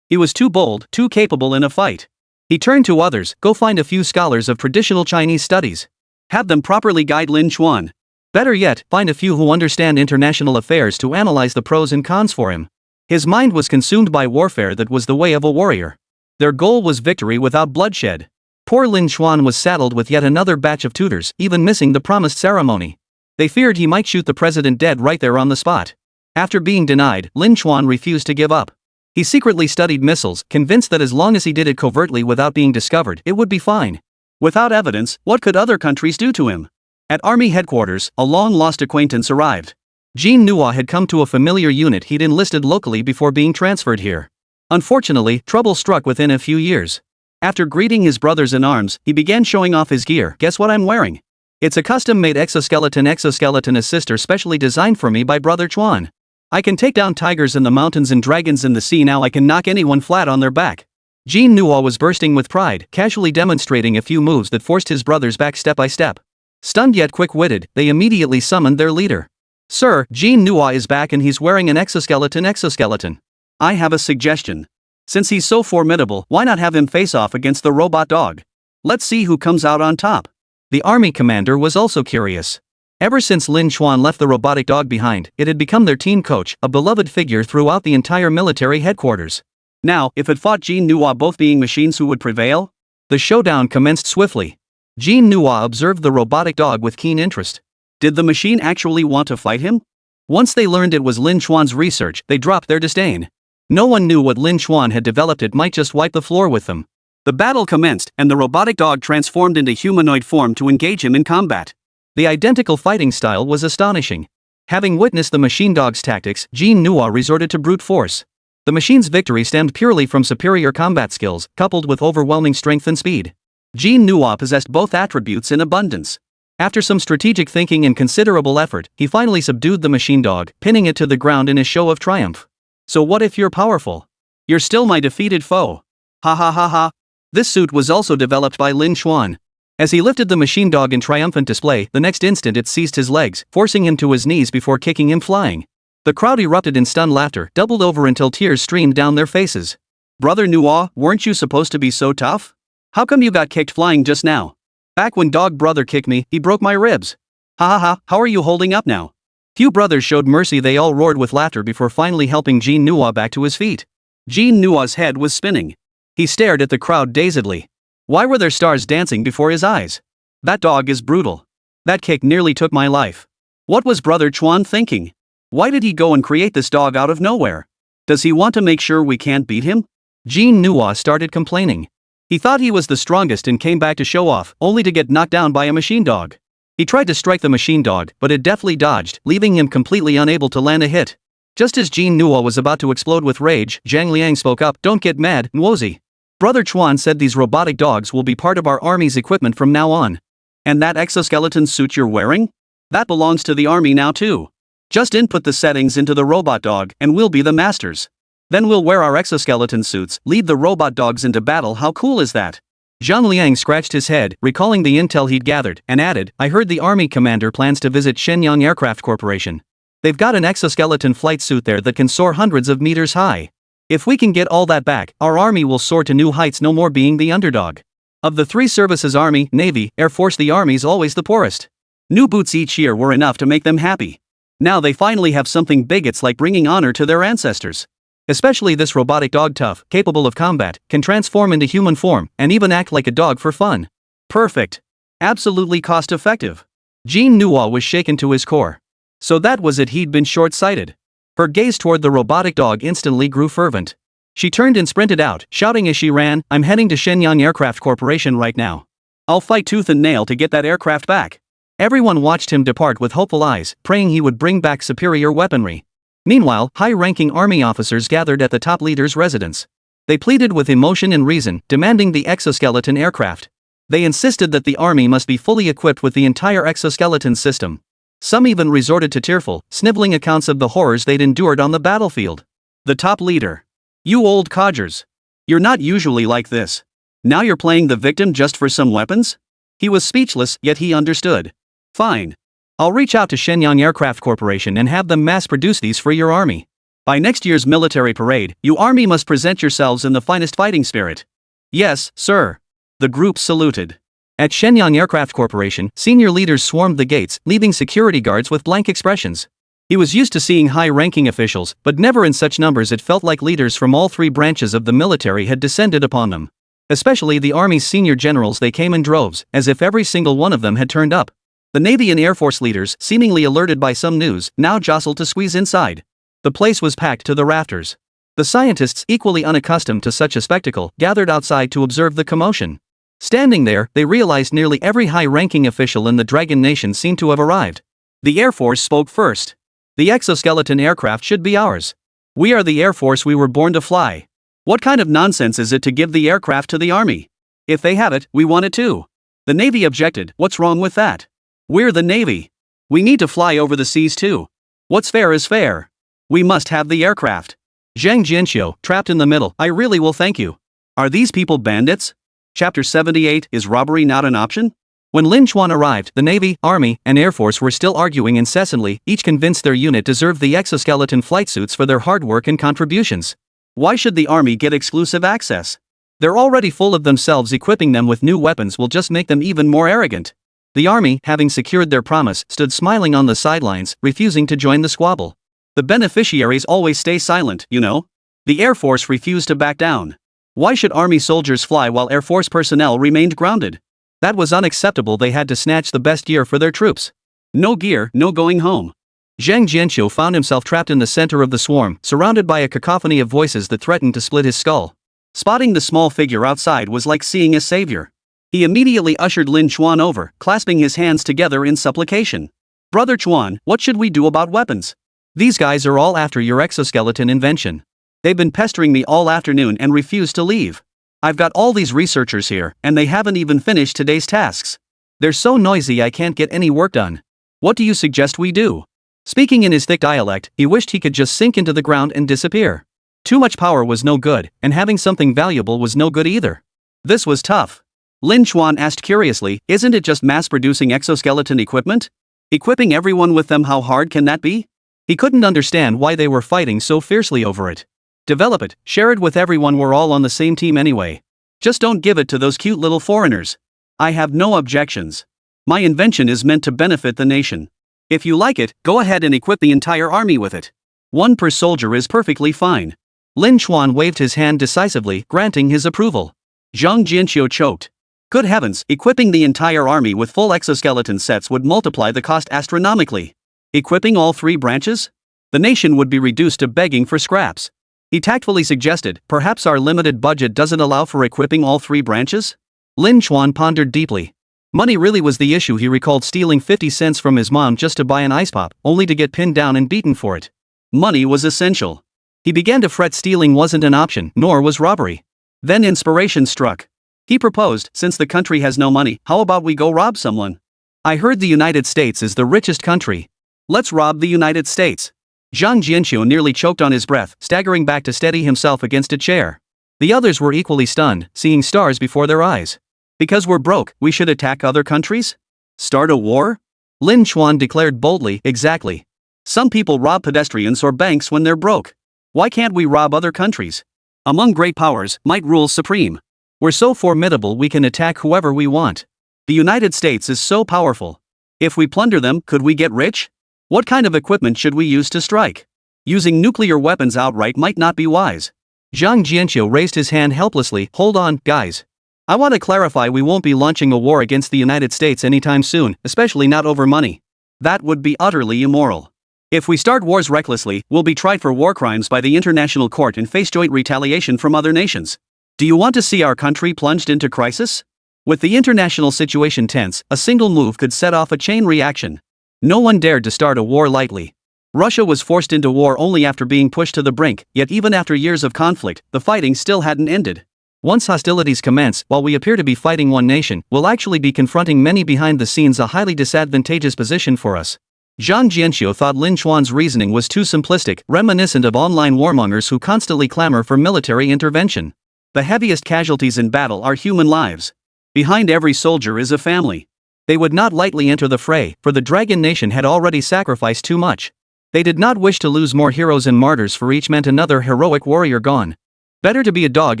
He was too bold, too capable in a fight. He turned to others. Go find a few scholars of traditional Chinese studies. Have them properly guide Lin Chuan. Better yet, find a few who understand international affairs to analyze the pros and cons for him. His mind was consumed by warfare that was the way of a warrior. Their goal was victory without bloodshed. Poor Lin Chuan was saddled with yet another batch of tutors, even missing the promised ceremony. They feared he might shoot the president dead right there on the spot. After being denied, Lin Chuan refused to give up. He secretly studied missiles, convinced that as long as he did it covertly without being discovered, it would be fine. Without evidence, what could other countries do to him? At Army headquarters, a long-lost acquaintance arrived. Jean Nua had come to a familiar unit he'd enlisted locally before being transferred here. Unfortunately, trouble struck within a few years. After greeting his brothers in arms, he began showing off his gear. Guess what I'm wearing? It's a custom-made exoskeleton assister specially designed for me by Brother Chuan. I can take down tigers in the mountains and dragons in the sea. Now I can knock anyone flat on their back. Jean Nua was bursting with pride, casually demonstrating a few moves that forced his brothers back step by step. Stunned yet quick-witted, they immediately summoned their leader. Sir, Jean Nua is back and he's wearing an exoskeleton. I have a suggestion. Since he's so formidable, why not have him face off against the robot dog? Let's see who comes out on top. The army commander was also curious. Ever since Lin Chuan left the robotic dog behind, it had become their team coach, a beloved figure throughout the entire military headquarters. Now, if it fought Jean Nua, both being machines, who would prevail? The showdown commenced swiftly. Jean Nua observed the robotic dog with keen interest. Did the machine actually want to fight him? Once they learned it was Lin Chuan's research, they dropped their disdain. No one knew what Lin Chuan had developed. It might just wipe the floor with them. The battle commenced, and the robotic dog transformed into humanoid form to engage him in combat. The identical fighting style was astonishing. Having witnessed the machine dog's tactics, Jean Nua resorted to brute force. The machine's victory stemmed purely from superior combat skills, coupled with overwhelming strength and speed. Jean Nua possessed both attributes in abundance. After some strategic thinking and considerable effort, he finally subdued the machine dog, pinning it to the ground in a show of triumph. So what if you're powerful? You're still my defeated foe. Ha ha ha ha. This suit was also developed by Lin Chuan. As he lifted the machine dog in triumphant display, the next instant it seized his legs, forcing him to his knees before kicking him flying. The crowd erupted in stunned laughter, doubled over until tears streamed down their faces. Brother Nua, weren't you supposed to be so tough? How come you got kicked flying just now? Back when dog brother kicked me, he broke my ribs. Ha ha ha, how are you holding up now? Few brothers showed mercy. They all roared with laughter before finally helping Jean Nua back to his feet. Jean Nua's head was spinning. He stared at the crowd dazedly. Why were there stars dancing before his eyes? That dog is brutal. That kick nearly took my life. What was Brother Chuan thinking? Why did he go and create this dog out of nowhere? Does he want to make sure we can't beat him? Jean Nua started complaining. He thought he was the strongest and came back to show off, only to get knocked down by a machine dog. He tried to strike the machine dog, but it deftly dodged, leaving him completely unable to land a hit. Just as Jean Nua was about to explode with rage, Zhang Liang spoke up. Don't get mad, Nwozi. Brother Chuan said these robotic dogs will be part of our army's equipment from now on. And that exoskeleton suit you're wearing? That belongs to the army now too. Just input the settings into the robot dog, and we'll be the masters. Then we'll wear our exoskeleton suits, lead the robot dogs into battle. How cool is that? Zhang Liang scratched his head, recalling the intel he'd gathered, and added, I heard the army commander plans to visit Shenyang Aircraft Corporation. They've got an exoskeleton flight suit there that can soar hundreds of meters high. If we can get all that back, our army will soar to new heights, no more being the underdog. Of the three services, Army, Navy, Air Force, the Army's always the poorest. New boots each year were enough to make them happy. Now they finally have something big. It's like bringing honor to their ancestors. Especially this robotic dog, tough, capable of combat, can transform into human form, and even act like a dog for fun. Perfect. Absolutely cost-effective. Jean Noir was shaken to his core. So that was it, he'd been short-sighted. Her gaze toward the robotic dog instantly grew fervent. She turned and sprinted out, shouting as she ran, "I'm heading to Shenyang Aircraft Corporation right now. I'll fight tooth and nail to get that aircraft back." Everyone watched him depart with hopeful eyes, praying he would bring back superior weaponry. Meanwhile, high-ranking army officers gathered at the top leader's residence. They pleaded with emotion and reason, demanding the exoskeleton aircraft. They insisted that the army must be fully equipped with the entire exoskeleton system. Some even resorted to tearful, sniveling accounts of the horrors they'd endured on the battlefield. The top leader. "You old codgers. You're not usually like this. Now you're playing the victim just for some weapons?" He was speechless, yet he understood. "Fine. I'll reach out to Shenyang Aircraft Corporation and have them mass-produce these for your army. By next year's military parade, you army must present yourselves in the finest fighting spirit." "Yes, sir." The group saluted. At Shenyang Aircraft Corporation, senior leaders swarmed the gates, leaving security guards with blank expressions. He was used to seeing high-ranking officials, but never in such numbers. It felt like leaders from all three branches of the military had descended upon them. Especially the Army's senior generals, they came in droves, as if every single one of them had turned up. The Navy and Air Force leaders, seemingly alerted by some news, now jostled to squeeze inside. The place was packed to the rafters. The scientists, equally unaccustomed to such a spectacle, gathered outside to observe the commotion. Standing there, they realized nearly every high-ranking official in the Dragon Nation seemed to have arrived. The Air Force spoke first. "The exoskeleton aircraft should be ours. We are the Air Force, we were born to fly. What kind of nonsense is it to give the aircraft to the Army? If they have it, we want it too." The Navy objected. "What's wrong with that? We're the Navy. We need to fly over the seas too. What's fair is fair. We must have the aircraft." Zhang Jianxiu, trapped in the middle. "I really will, thank you. Are these people bandits?" Chapter 78, Is Robbery Not an Option? When Lin Chuan arrived, the Navy, Army, and Air Force were still arguing incessantly, each convinced their unit deserved the exoskeleton flight suits for their hard work and contributions. Why should the Army get exclusive access? They're already full of themselves. Equipping them with new weapons will just make them even more arrogant. The Army, having secured their promise, stood smiling on the sidelines, refusing to join the squabble. The beneficiaries always stay silent, you know. The Air Force refused to back down. Why should Army soldiers fly while Air Force personnel remained grounded? That was unacceptable. They had to snatch the best gear for their troops. No gear, no going home. Zhang Jianxiu found himself trapped in the center of the swarm, surrounded by a cacophony of voices that threatened to split his skull. Spotting the small figure outside was like seeing a savior. He immediately ushered Lin Chuan over, clasping his hands together in supplication. "Brother Chuan, what should we do about weapons? These guys are all after your exoskeleton invention. They've been pestering me all afternoon and refuse to leave. I've got all these researchers here, and they haven't even finished today's tasks. They're so noisy I can't get any work done. What do you suggest we do?" Speaking in his thick dialect, he wished he could just sink into the ground and disappear. Too much power was no good, and having something valuable was no good either. This was tough. Lin Chuan asked curiously, "Isn't it just mass-producing exoskeleton equipment? Equipping everyone with them, how hard can that be?" He couldn't understand why they were fighting so fiercely over it. "Develop it, share it with everyone, we're all on the same team anyway. Just don't give it to those cute little foreigners. I have no objections. My invention is meant to benefit the nation. If you like it, go ahead and equip the entire army with it. One per soldier is perfectly fine." Lin Chuan waved his hand decisively, granting his approval. Zhang Jianxiu choked. Good heavens, equipping the entire army with full exoskeleton sets would multiply the cost astronomically. Equipping all three branches? The nation would be reduced to begging for scraps. He tactfully suggested, "Perhaps our limited budget doesn't allow for equipping all three branches?" Lin Chuan pondered deeply. Money really was the issue. He recalled stealing 50 cents from his mom just to buy an ice pop, only to get pinned down and beaten for it. Money was essential. He began to fret. Stealing wasn't an option, nor was robbery. Then inspiration struck. He proposed, "Since the country has no money, how about we go rob someone? I heard the United States is the richest country. Let's rob the United States." Zhang Jianxiu nearly choked on his breath, staggering back to steady himself against a chair. The others were equally stunned, seeing stars before their eyes. "Because we're broke, we should attack other countries? Start a war?" Lin Chuan declared boldly, "Exactly. Some people rob pedestrians or banks when they're broke. Why can't we rob other countries? Among great powers, might rules supreme. We're so formidable we can attack whoever we want. The United States is so powerful. If we plunder them, could we get rich? What kind of equipment should we use to strike? Using nuclear weapons outright might not be wise. Zhang Jianqiu raised his hand helplessly. Hold on, guys. I want to clarify, we won't be launching a war against the United States anytime soon, especially not over money. That would be utterly immoral. If we start wars recklessly, we'll be tried for war crimes by the International Court and face joint retaliation from other nations. Do you want to see our country plunged into crisis? With the international situation tense, a single move could set off a chain reaction. No one dared to start a war lightly. Russia was forced into war only after being pushed to the brink, yet even after years of conflict, the fighting still hadn't ended. Once hostilities commence, while we appear to be fighting one nation, we'll actually be confronting many behind the scenes, a highly disadvantageous position for us. Zhang Jianqiu thought Lin Chuan's reasoning was too simplistic, reminiscent of online warmongers who constantly clamor for military intervention. The heaviest casualties in battle are human lives. Behind every soldier is a family. They would not lightly enter the fray, for the Dragon Nation had already sacrificed too much. They did not wish to lose more heroes and martyrs, for each meant another heroic warrior gone. Better to be a dog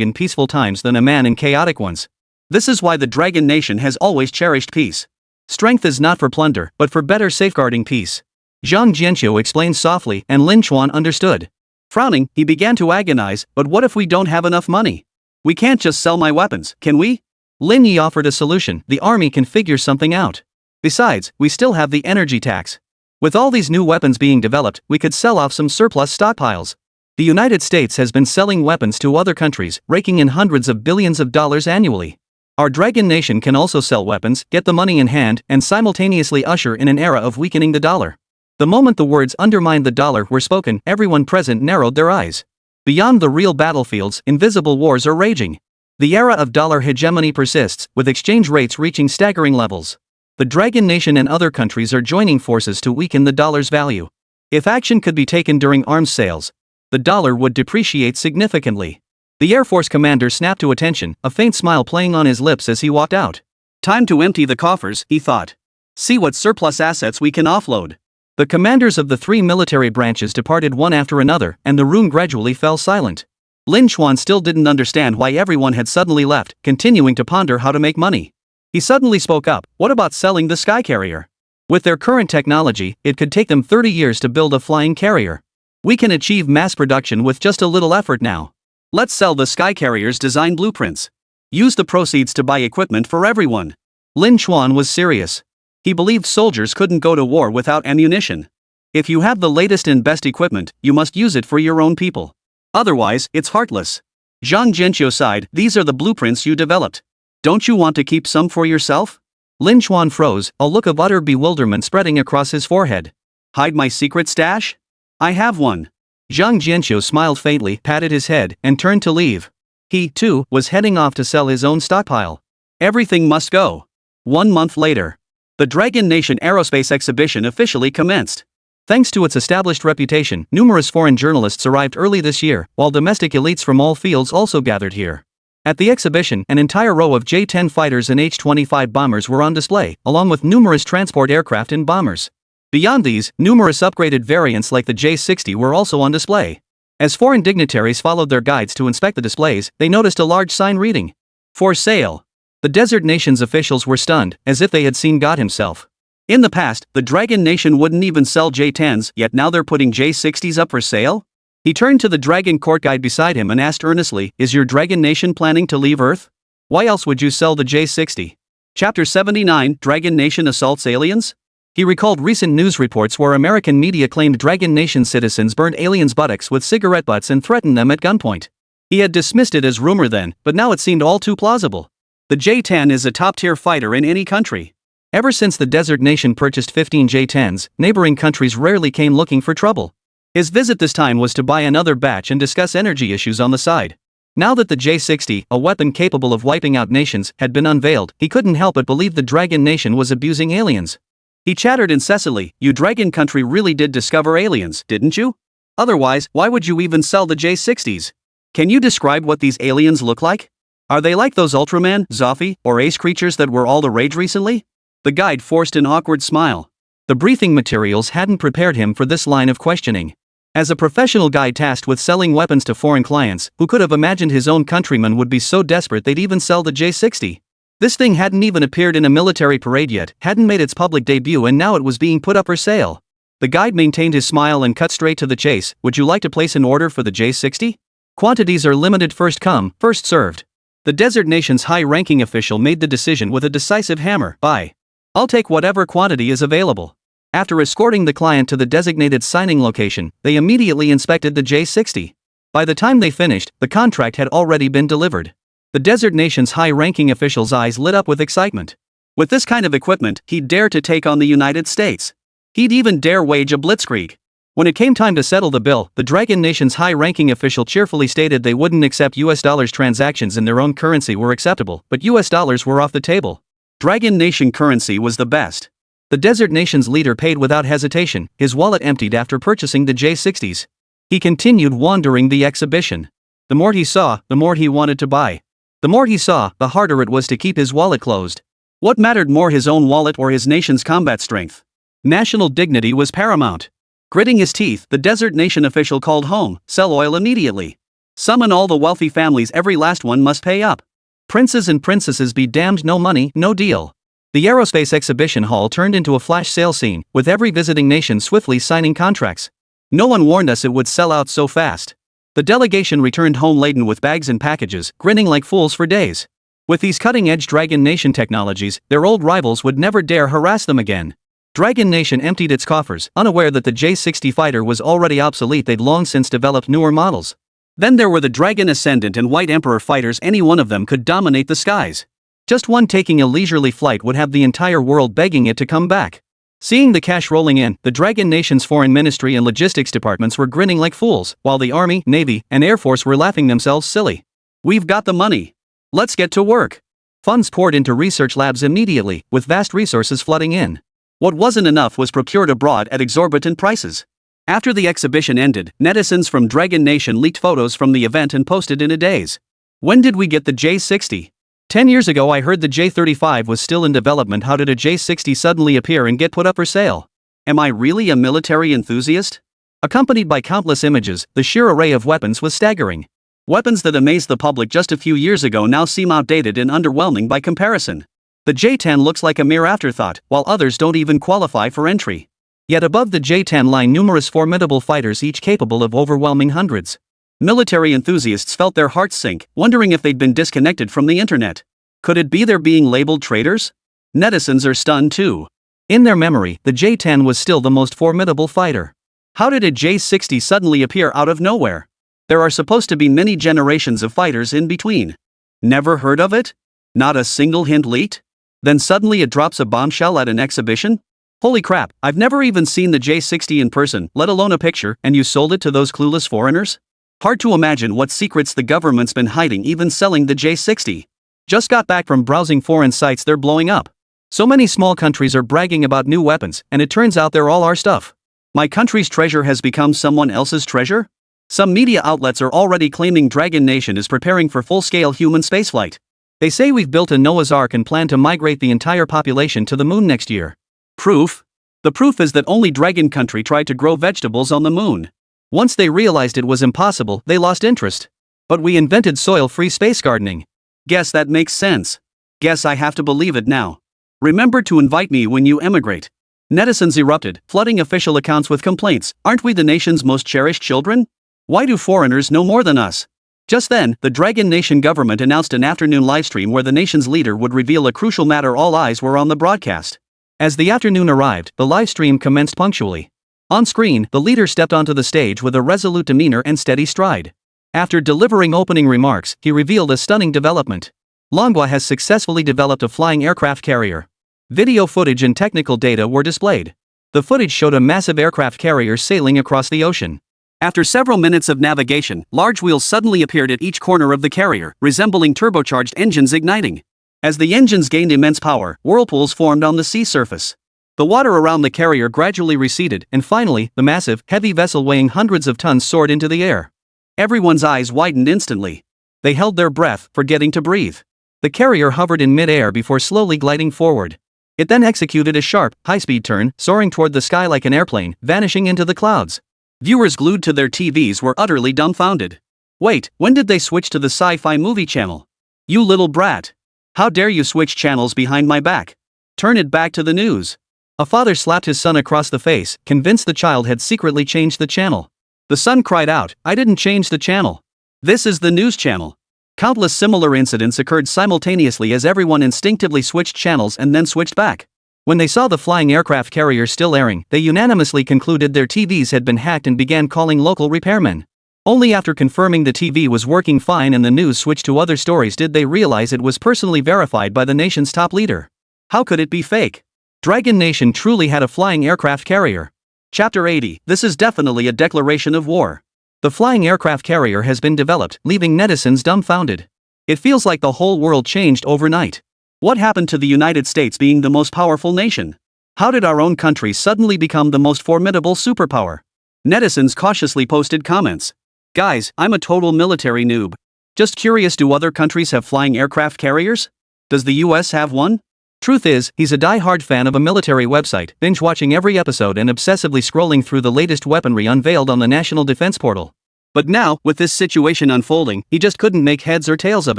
in peaceful times than a man in chaotic ones. This is why the Dragon Nation has always cherished peace. Strength is not for plunder, but for better safeguarding peace. Zhang Jianqiu explained softly, and Lin Chuan understood. Frowning, he began to agonize, but what if we don't have enough money? We can't just sell my weapons, can we? Lin Yi offered a solution. The army can figure something out. Besides, we still have the energy tax. With all these new weapons being developed, we could sell off some surplus stockpiles. The United States has been selling weapons to other countries, raking in hundreds of billions of dollars annually. Our Dragon Nation can also sell weapons, get the money in hand, and simultaneously usher in an era of weakening the dollar. The moment the words "undermine the dollar" were spoken, everyone present narrowed their eyes. Beyond the real battlefields, invisible wars are raging. The era of dollar hegemony persists, with exchange rates reaching staggering levels. The Dragon Nation and other countries are joining forces to weaken the dollar's value. If action could be taken during arms sales, the dollar would depreciate significantly. The Air Force commander snapped to attention, a faint smile playing on his lips as he walked out. Time to empty the coffers, he thought. See what surplus assets we can offload. The commanders of the three military branches departed one after another, and the room gradually fell silent. Lin Chuan still didn't understand why everyone had suddenly left, continuing to ponder how to make money. He suddenly spoke up. What about selling the sky carrier? With their current technology, it could take them 30 years to build a flying carrier. We can achieve mass production with just a little effort now. Let's sell the sky carrier's design blueprints. Use the proceeds to buy equipment for everyone. Lin Chuan was serious. He believed soldiers couldn't go to war without ammunition. If you have the latest and best equipment, you must use it for your own people. Otherwise, it's heartless. Zhang Jianqiu sighed. These are the blueprints you developed. Don't you want to keep some for yourself? Lin Chuan froze, a look of utter bewilderment spreading across his forehead. Hide my secret stash? I have one. Zhang Jianqiu smiled faintly, patted his head, and turned to leave. He, too, was heading off to sell his own stockpile. Everything must go. 1 month later, the Dragon Nation Aerospace Exhibition officially commenced. Thanks to its established reputation, numerous foreign journalists arrived early this year, while domestic elites from all fields also gathered here. At the exhibition, an entire row of J-10 fighters and H-25 bombers were on display, along with numerous transport aircraft and bombers. Beyond these, numerous upgraded variants like the J-60 were also on display. As foreign dignitaries followed their guides to inspect the displays, they noticed a large sign reading, "For sale." The desert nation's officials were stunned, as if they had seen God himself. In the past, the Dragon Nation wouldn't even sell J-10s, yet now they're putting J-60s up for sale? He turned to the Dragon Court guide beside him and asked earnestly, "Is your Dragon Nation planning to leave Earth? Why else would you sell the J-60? Chapter 79, Dragon Nation Assaults Aliens? He recalled recent news reports where American media claimed Dragon Nation citizens burned aliens' buttocks with cigarette butts and threatened them at gunpoint. He had dismissed it as rumor then, but now it seemed all too plausible. The J-10 is a top-tier fighter in any country. Ever since the Desert Nation purchased 15 J-10s, neighboring countries rarely came looking for trouble. His visit this time was to buy another batch and discuss energy issues on the side. Now that the J-60, a weapon capable of wiping out nations, had been unveiled, he couldn't help but believe the Dragon Nation was abusing aliens. He chattered incessantly, "You Dragon country really did discover aliens, didn't you? Otherwise, why would you even sell the J-60s? Can you describe what these aliens look like? Are they like those Ultraman, Zoffy, or Ace creatures that were all the rage recently?" The guide forced an awkward smile. The briefing materials hadn't prepared him for this line of questioning. As a professional guide tasked with selling weapons to foreign clients, who could have imagined his own countrymen would be so desperate they'd even sell the J-60? This thing hadn't even appeared in a military parade yet, hadn't made its public debut, and now it was being put up for sale. The guide maintained his smile and cut straight to the chase. Would you like to place an order for the J60? Quantities are limited, first come, first served. The desert nation's high-ranking official made the decision with a decisive hammer. Buy. I'll take whatever quantity is available. After escorting the client to the designated signing location, they immediately inspected the J60. By the time they finished, the contract had already been delivered. The desert nation's high-ranking official's eyes lit up with excitement. With this kind of equipment, he'd dare to take on the United States. He'd even dare wage a blitzkrieg. When it came time to settle the bill, the Dragon Nation's high-ranking official cheerfully stated they wouldn't accept US dollars. Transactions in their own currency were acceptable, but US dollars were off the table. Dragon Nation currency was the best. The desert nation's leader paid without hesitation, his wallet emptied after purchasing the J60s. He continued wandering the exhibition. The more he saw, the more he wanted to buy. The more he saw, the harder it was to keep his wallet closed. What mattered more, his own wallet or his nation's combat strength? National dignity was paramount. Gritting his teeth, the desert nation official called home, sell oil immediately. Summon all the wealthy families, every last one must pay up. Princes and princesses be damned, no money, no deal. The aerospace exhibition hall turned into a flash sale scene, with every visiting nation swiftly signing contracts. No one warned us it would sell out so fast. The delegation returned home laden with bags and packages, grinning like fools for days. With these cutting-edge Dragon Nation technologies, their old rivals would never dare harass them again. Dragon Nation emptied its coffers, unaware that the J60 fighter was already obsolete. They'd long since developed newer models. Then there were the Dragon Ascendant and White Emperor fighters. Any one of them could dominate the skies. Just one taking a leisurely flight would have the entire world begging it to come back. Seeing the cash rolling in, the Dragon Nation's foreign ministry and logistics departments were grinning like fools, while the Army, Navy, and Air Force were laughing themselves silly. We've got the money. Let's get to work. Funds poured into research labs immediately, with vast resources flooding in. What wasn't enough was procured abroad at exorbitant prices. After the exhibition ended, netizens from Dragon Nation leaked photos from the event and posted in a daze. When did we get the J60? 10 years ago I heard the J35 was still in development. How did a J60 suddenly appear and get put up for sale? Am I really a military enthusiast? Accompanied by countless images, the sheer array of weapons was staggering. Weapons that amazed the public just a few years ago now seem outdated and underwhelming by comparison. The J10 looks like a mere afterthought, while others don't even qualify for entry. Yet above the J10 lie numerous formidable fighters, each capable of overwhelming hundreds. Military enthusiasts felt their hearts sink, wondering if they'd been disconnected from the internet. Could it be they're being labeled traitors? Netizens are stunned too. In their memory, the J10 was still the most formidable fighter. How did a J60 suddenly appear out of nowhere? There are supposed to be many generations of fighters in between. Never heard of it? Not a single hint leaked? Then suddenly it drops a bombshell at an exhibition? Holy crap, I've never even seen the J60 in person, let alone a picture, and you sold it to those clueless foreigners? Hard to imagine what secrets the government's been hiding, even selling the J60. Just got back from browsing foreign sites, they're blowing up. So many small countries are bragging about new weapons, and it turns out they're all our stuff. My country's treasure has become someone else's treasure? Some media outlets are already claiming Dragon Nation is preparing for full-scale human spaceflight. They say we've built a Noah's Ark and plan to migrate the entire population to the moon next year. Proof? The proof is that only Dragon Country tried to grow vegetables on the moon. Once they realized it was impossible, they lost interest. But we invented soil-free space gardening. Guess that makes sense. Guess I have to believe it now. Remember to invite me when you emigrate. Netizens erupted, flooding official accounts with complaints. Aren't we the nation's most cherished children? Why do foreigners know more than us? Just then, the Dragon Nation government announced an afternoon livestream where the nation's leader would reveal a crucial matter. All eyes were on the broadcast. As the afternoon arrived, the livestream commenced punctually. On screen, the leader stepped onto the stage with a resolute demeanor and steady stride. After delivering opening remarks, he revealed a stunning development. Longwa has successfully developed a flying aircraft carrier. Video footage and technical data were displayed. The footage showed a massive aircraft carrier sailing across the ocean. After several minutes of navigation, large wheels suddenly appeared at each corner of the carrier, resembling turbocharged engines igniting. As the engines gained immense power, whirlpools formed on the sea surface. The water around the carrier gradually receded, and finally, the massive, heavy vessel weighing hundreds of tons soared into the air. Everyone's eyes widened instantly. They held their breath, forgetting to breathe. The carrier hovered in mid-air before slowly gliding forward. It then executed a sharp, high-speed turn, soaring toward the sky like an airplane, vanishing into the clouds. Viewers glued to their TVs were utterly dumbfounded. Wait, when did they switch to the sci-fi movie channel? You little brat. How dare you switch channels behind my back? Turn it back to the news. A father slapped his son across the face, convinced the child had secretly changed the channel. The son cried out, "I didn't change the channel. This is the news channel." Countless similar incidents occurred simultaneously as everyone instinctively switched channels and then switched back. When they saw the flying aircraft carrier still airing, they unanimously concluded their TVs had been hacked and began calling local repairmen. Only after confirming the TV was working fine and the news switched to other stories did they realize it was personally verified by the nation's top leader. How could it be fake? Dragon Nation truly had a flying aircraft carrier. Chapter 80. This is definitely a declaration of war. The flying aircraft carrier has been developed, leaving netizens dumbfounded. It feels like the whole world changed overnight. What happened to the United States being the most powerful nation? How did our own country suddenly become the most formidable superpower? Netizens cautiously posted comments. Guys, I'm a total military noob. Just curious, do other countries have flying aircraft carriers? Does the US have one? Truth is, he's a die-hard fan of a military website, binge-watching every episode and obsessively scrolling through the latest weaponry unveiled on the National Defense Portal. But now, with this situation unfolding, he just couldn't make heads or tails of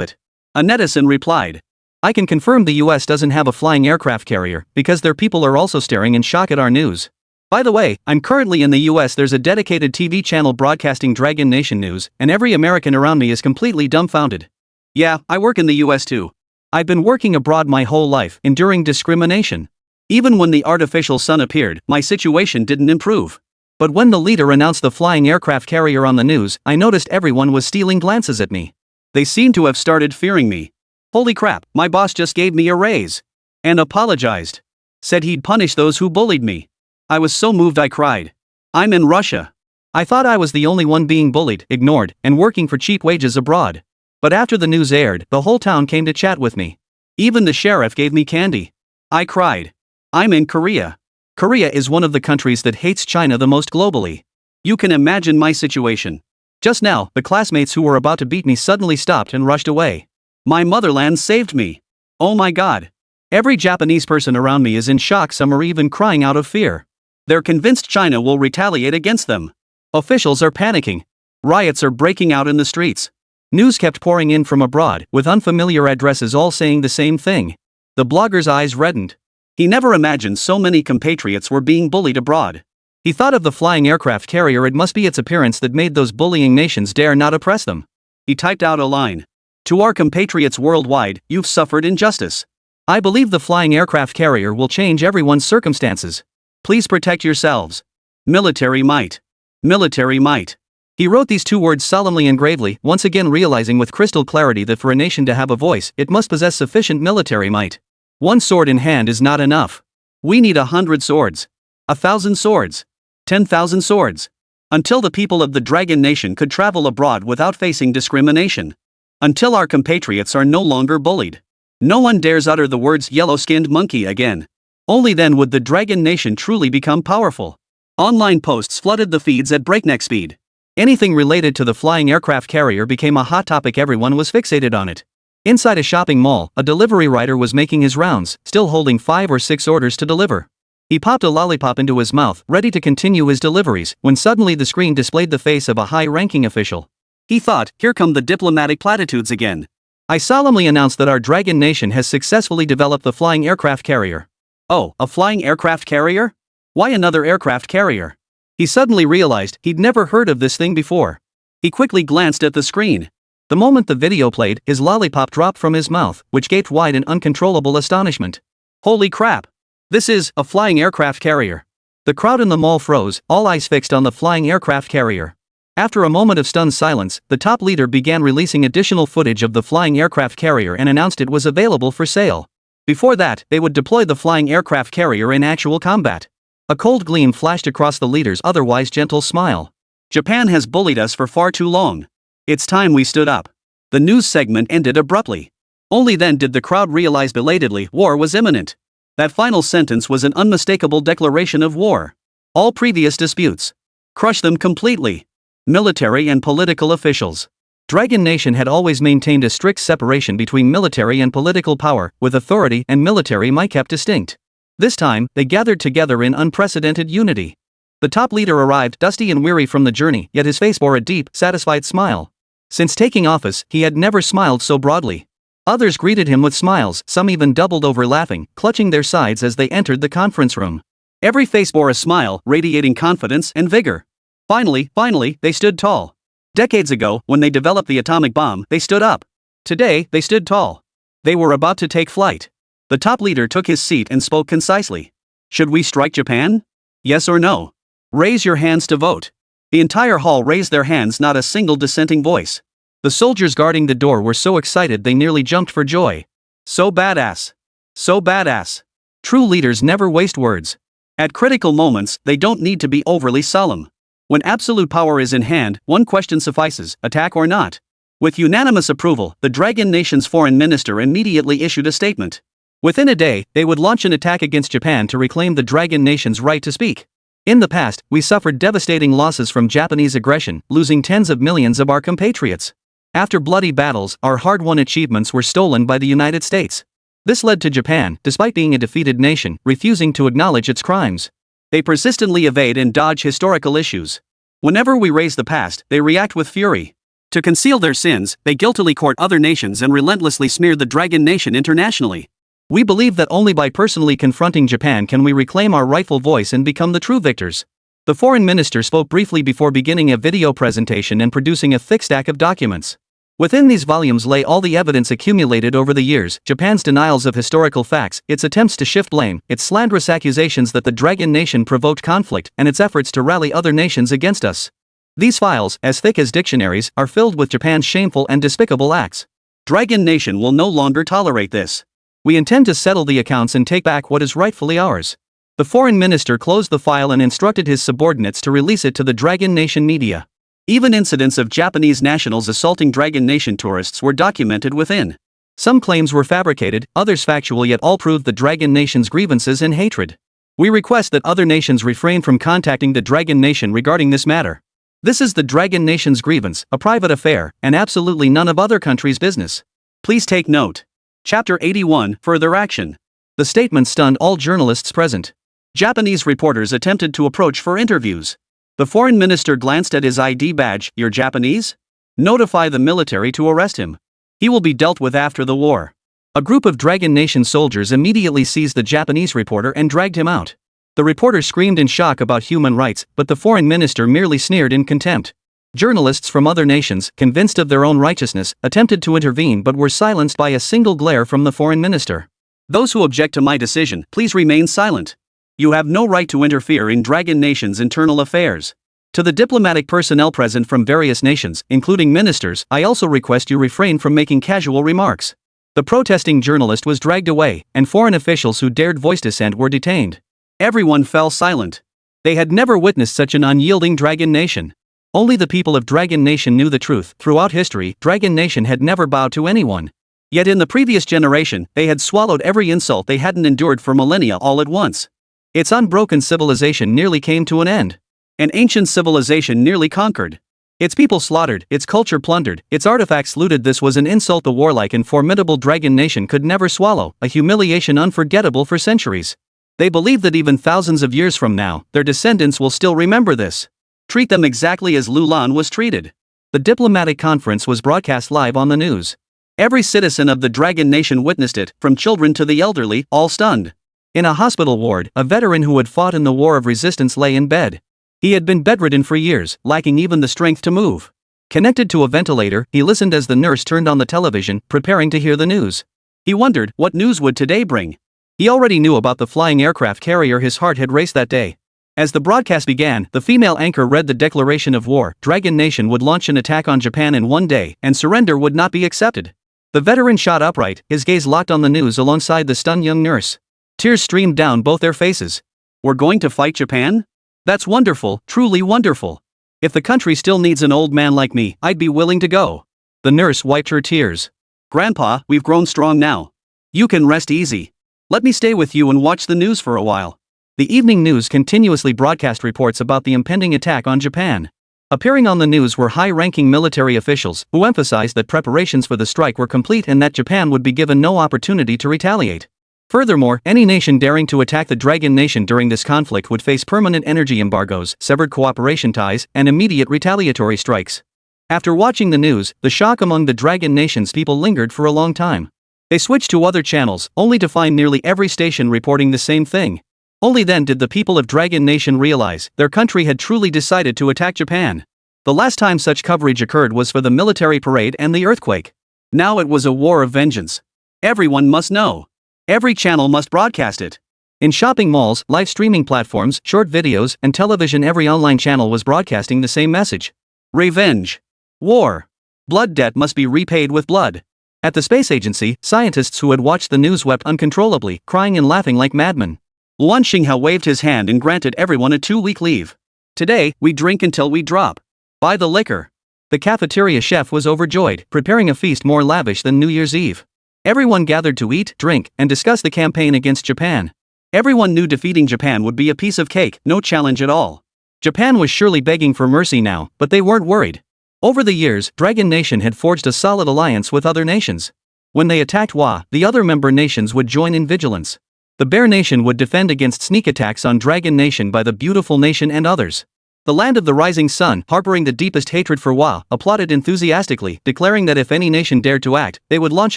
it. A netizen replied, "I can confirm the US doesn't have a flying aircraft carrier, because their people are also staring in shock at our news. By the way, I'm currently in the US. There's a dedicated TV channel broadcasting Dragon Nation news, and every American around me is completely dumbfounded. Yeah, I work in the US too. I've been working abroad my whole life, enduring discrimination. Even when the artificial sun appeared, my situation didn't improve. But when the leader announced the flying aircraft carrier on the news, I noticed everyone was stealing glances at me. They seemed to have started fearing me. Holy crap, my boss just gave me a raise. And apologized. Said he'd punish those who bullied me. I was so moved I cried. I'm in Russia. I thought I was the only one being bullied, ignored, and working for cheap wages abroad. But after the news aired, the whole town came to chat with me. Even the sheriff gave me candy. I cried. I'm in Korea. Korea is one of the countries that hates China the most globally. You can imagine my situation. Just now, the classmates who were about to beat me suddenly stopped and rushed away. My motherland saved me. Oh my god. Every Japanese person around me is in shock, some are even crying out of fear. They're convinced China will retaliate against them. Officials are panicking. Riots are breaking out in the streets. News kept pouring in from abroad, with unfamiliar addresses all saying the same thing. The blogger's eyes reddened. He never imagined so many compatriots were being bullied abroad. He thought of the flying aircraft carrier. It must be its appearance that made those bullying nations dare not oppress them. He typed out a line. To our compatriots worldwide, you've suffered injustice. I believe the flying aircraft carrier will change everyone's circumstances. Please protect yourselves. Military might. Military might. He wrote these two words solemnly and gravely, once again realizing with crystal clarity that for a nation to have a voice, it must possess sufficient military might. One sword in hand is not enough. We need 100 swords. 1,000 swords. 10,000 swords. Until the people of the Dragon Nation could travel abroad without facing discrimination. Until our compatriots are no longer bullied. No one dares utter the words yellow-skinned monkey again. Only then would the Dragon Nation truly become powerful. Online posts flooded the feeds at breakneck speed. Anything related to the flying aircraft carrier became a hot topic. Everyone was fixated on it. Inside a shopping mall, a delivery rider was making his rounds, still holding 5 or 6 orders to deliver. He popped a lollipop into his mouth, ready to continue his deliveries, when suddenly the screen displayed the face of a high-ranking official. He thought, here come the diplomatic platitudes again. I solemnly announce that our Dragon Nation has successfully developed the flying aircraft carrier. Oh, a flying aircraft carrier? Why another aircraft carrier? He suddenly realized he'd never heard of this thing before. He quickly glanced at the screen. The moment the video played, his lollipop dropped from his mouth, which gaped wide in uncontrollable astonishment. Holy crap! This is a flying aircraft carrier. The crowd in the mall froze, all eyes fixed on the flying aircraft carrier. After a moment of stunned silence, the top leader began releasing additional footage of the flying aircraft carrier and announced it was available for sale. Before that, they would deploy the flying aircraft carrier in actual combat. A cold gleam flashed across the leader's otherwise gentle smile. Japan has bullied us for far too long. It's time we stood up. The news segment ended abruptly. Only then did the crowd realize belatedly war was imminent. That final sentence was an unmistakable declaration of war. All previous disputes. Crush them completely. Military and political officials. Dragon Nation had always maintained a strict separation between military and political power, with authority and military might kept distinct. This time, they gathered together in unprecedented unity. The top leader arrived dusty and weary from the journey, yet his face bore a deep, satisfied smile. Since taking office, he had never smiled so broadly. Others greeted him with smiles, some even doubled over laughing, clutching their sides as they entered the conference room. Every face bore a smile, radiating confidence and vigor. Finally, they stood tall. Decades ago, when they developed the atomic bomb, they stood up. Today, they stood tall. They were about to take flight. The top leader took his seat and spoke concisely. Should we strike Japan? Yes or no? Raise your hands to vote. The entire hall raised their hands, not a single dissenting voice. The soldiers guarding the door were so excited they nearly jumped for joy. So badass. So badass. True leaders never waste words. At critical moments, they don't need to be overly solemn. When absolute power is in hand, one question suffices: attack or not. With unanimous approval, the Dragon Nation's foreign minister immediately issued a statement. Within a day, they would launch an attack against Japan to reclaim the Dragon Nation's right to speak. In the past, we suffered devastating losses from Japanese aggression, losing tens of millions of our compatriots. After bloody battles, our hard-won achievements were stolen by the United States. This led to Japan, despite being a defeated nation, refusing to acknowledge its crimes. They persistently evade and dodge historical issues. Whenever we raise the past, they react with fury. To conceal their sins, they guiltily court other nations and relentlessly smear the Dragon Nation internationally. We believe that only by personally confronting Japan can we reclaim our rightful voice and become the true victors. The foreign minister spoke briefly before beginning a video presentation and producing a thick stack of documents. Within these volumes lay all the evidence accumulated over the years: Japan's denials of historical facts, its attempts to shift blame, its slanderous accusations that the Dragon Nation provoked conflict, and its efforts to rally other nations against us. These files, as thick as dictionaries, are filled with Japan's shameful and despicable acts. Dragon Nation will no longer tolerate this. We intend to settle the accounts and take back what is rightfully ours. The foreign minister closed the file and instructed his subordinates to release it to the Dragon Nation media. Even incidents of Japanese nationals assaulting Dragon Nation tourists were documented within. Some claims were fabricated, others factual, yet all proved the Dragon Nation's grievances and hatred. We request that other nations refrain from contacting the Dragon Nation regarding this matter. This is the Dragon Nation's grievance, a private affair, and absolutely none of other countries' business. Please take note. Chapter 81, Further Action. The statement stunned all journalists present. Japanese reporters attempted to approach for interviews. The foreign minister glanced at his ID badge. You're Japanese? Notify the military to arrest him. He will be dealt with after the war. A group of Dragon Nation soldiers immediately seized the Japanese reporter and dragged him out. The reporter screamed in shock about human rights, but the foreign minister merely sneered in contempt. Journalists from other nations, convinced of their own righteousness, attempted to intervene but were silenced by a single glare from the foreign minister. Those who object to my decision, please remain silent. You have no right to interfere in Dragon Nation's internal affairs. To the diplomatic personnel present from various nations, including ministers, I also request you refrain from making casual remarks. The protesting journalist was dragged away, and foreign officials who dared voice dissent were detained. Everyone fell silent. They had never witnessed such an unyielding Dragon Nation. Only the people of Dragon Nation knew the truth. Throughout history, Dragon Nation had never bowed to anyone. Yet in the previous generation, they had swallowed every insult they hadn't endured for millennia all at once. Its unbroken civilization nearly came to an end. An ancient civilization nearly conquered. Its people slaughtered, its culture plundered, its artifacts looted. This was an insult the warlike and formidable Dragon Nation could never swallow, a humiliation unforgettable for centuries. They believe that even thousands of years from now, their descendants will still remember this. Treat them exactly as Lulan was treated. The diplomatic conference was broadcast live on the news. Every citizen of the Dragon Nation witnessed it, from children to the elderly, all stunned. In a hospital ward, a veteran who had fought in the War of Resistance lay in bed. He had been bedridden for years, lacking even the strength to move. Connected to a ventilator, he listened as the nurse turned on the television, preparing to hear the news. He wondered, what news would today bring? He already knew about the flying aircraft carrier. His heart had raced that day. As the broadcast began, the female anchor read the declaration of war. Dragon Nation would launch an attack on Japan in one day, and surrender would not be accepted. The veteran shot upright, his gaze locked on the news alongside the stunned young nurse. Tears streamed down both their faces. We're going to fight Japan? That's wonderful, truly wonderful. If the country still needs an old man like me, I'd be willing to go. The nurse wiped her tears. Grandpa, we've grown strong now. You can rest easy. Let me stay with you and watch the news for a while. The evening news continuously broadcast reports about the impending attack on Japan. Appearing on the news were high-ranking military officials, who emphasized that preparations for the strike were complete and that Japan would be given no opportunity to retaliate. Furthermore, any nation daring to attack the Dragon Nation during this conflict would face permanent energy embargoes, severed cooperation ties, and immediate retaliatory strikes. After watching the news, the shock among the Dragon Nation's people lingered for a long time. They switched to other channels, only to find nearly every station reporting the same thing. Only then did the people of Dragon Nation realize their country had truly decided to attack Japan. The last time such coverage occurred was for the military parade and the earthquake. Now it was a war of vengeance. Everyone must know. Every channel must broadcast it. In shopping malls, live streaming platforms, short videos, and television, every online channel was broadcasting the same message. Revenge. War. Blood debt must be repaid with blood. At the space agency, scientists who had watched the news wept uncontrollably, crying and laughing like madmen. Luan Xinghao waved his hand and granted everyone a 2-week leave. Today, we drink until we drop. Buy the liquor. The cafeteria chef was overjoyed, preparing a feast more lavish than New Year's Eve. Everyone gathered to eat, drink, and discuss the campaign against Japan. Everyone knew defeating Japan would be a piece of cake, no challenge at all. Japan was surely begging for mercy now, but they weren't worried. Over the years, Dragon Nation had forged a solid alliance with other nations. When they attacked Wa, the other member nations would join in vigilance. The Bear Nation would defend against sneak attacks on Dragon Nation by the Beautiful Nation and others. The Land of the Rising Sun, harboring the deepest hatred for Wa, applauded enthusiastically, declaring that if any nation dared to act, they would launch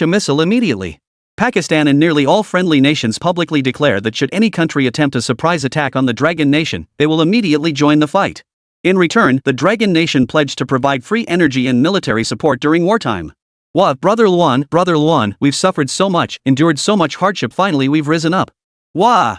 a missile immediately. Pakistan and nearly all friendly nations publicly declare that should any country attempt a surprise attack on the Dragon Nation, they will immediately join the fight. In return, the Dragon Nation pledged to provide free energy and military support during wartime. Wa, brother Luan, we've suffered so much, endured so much hardship, finally we've risen up. Wa!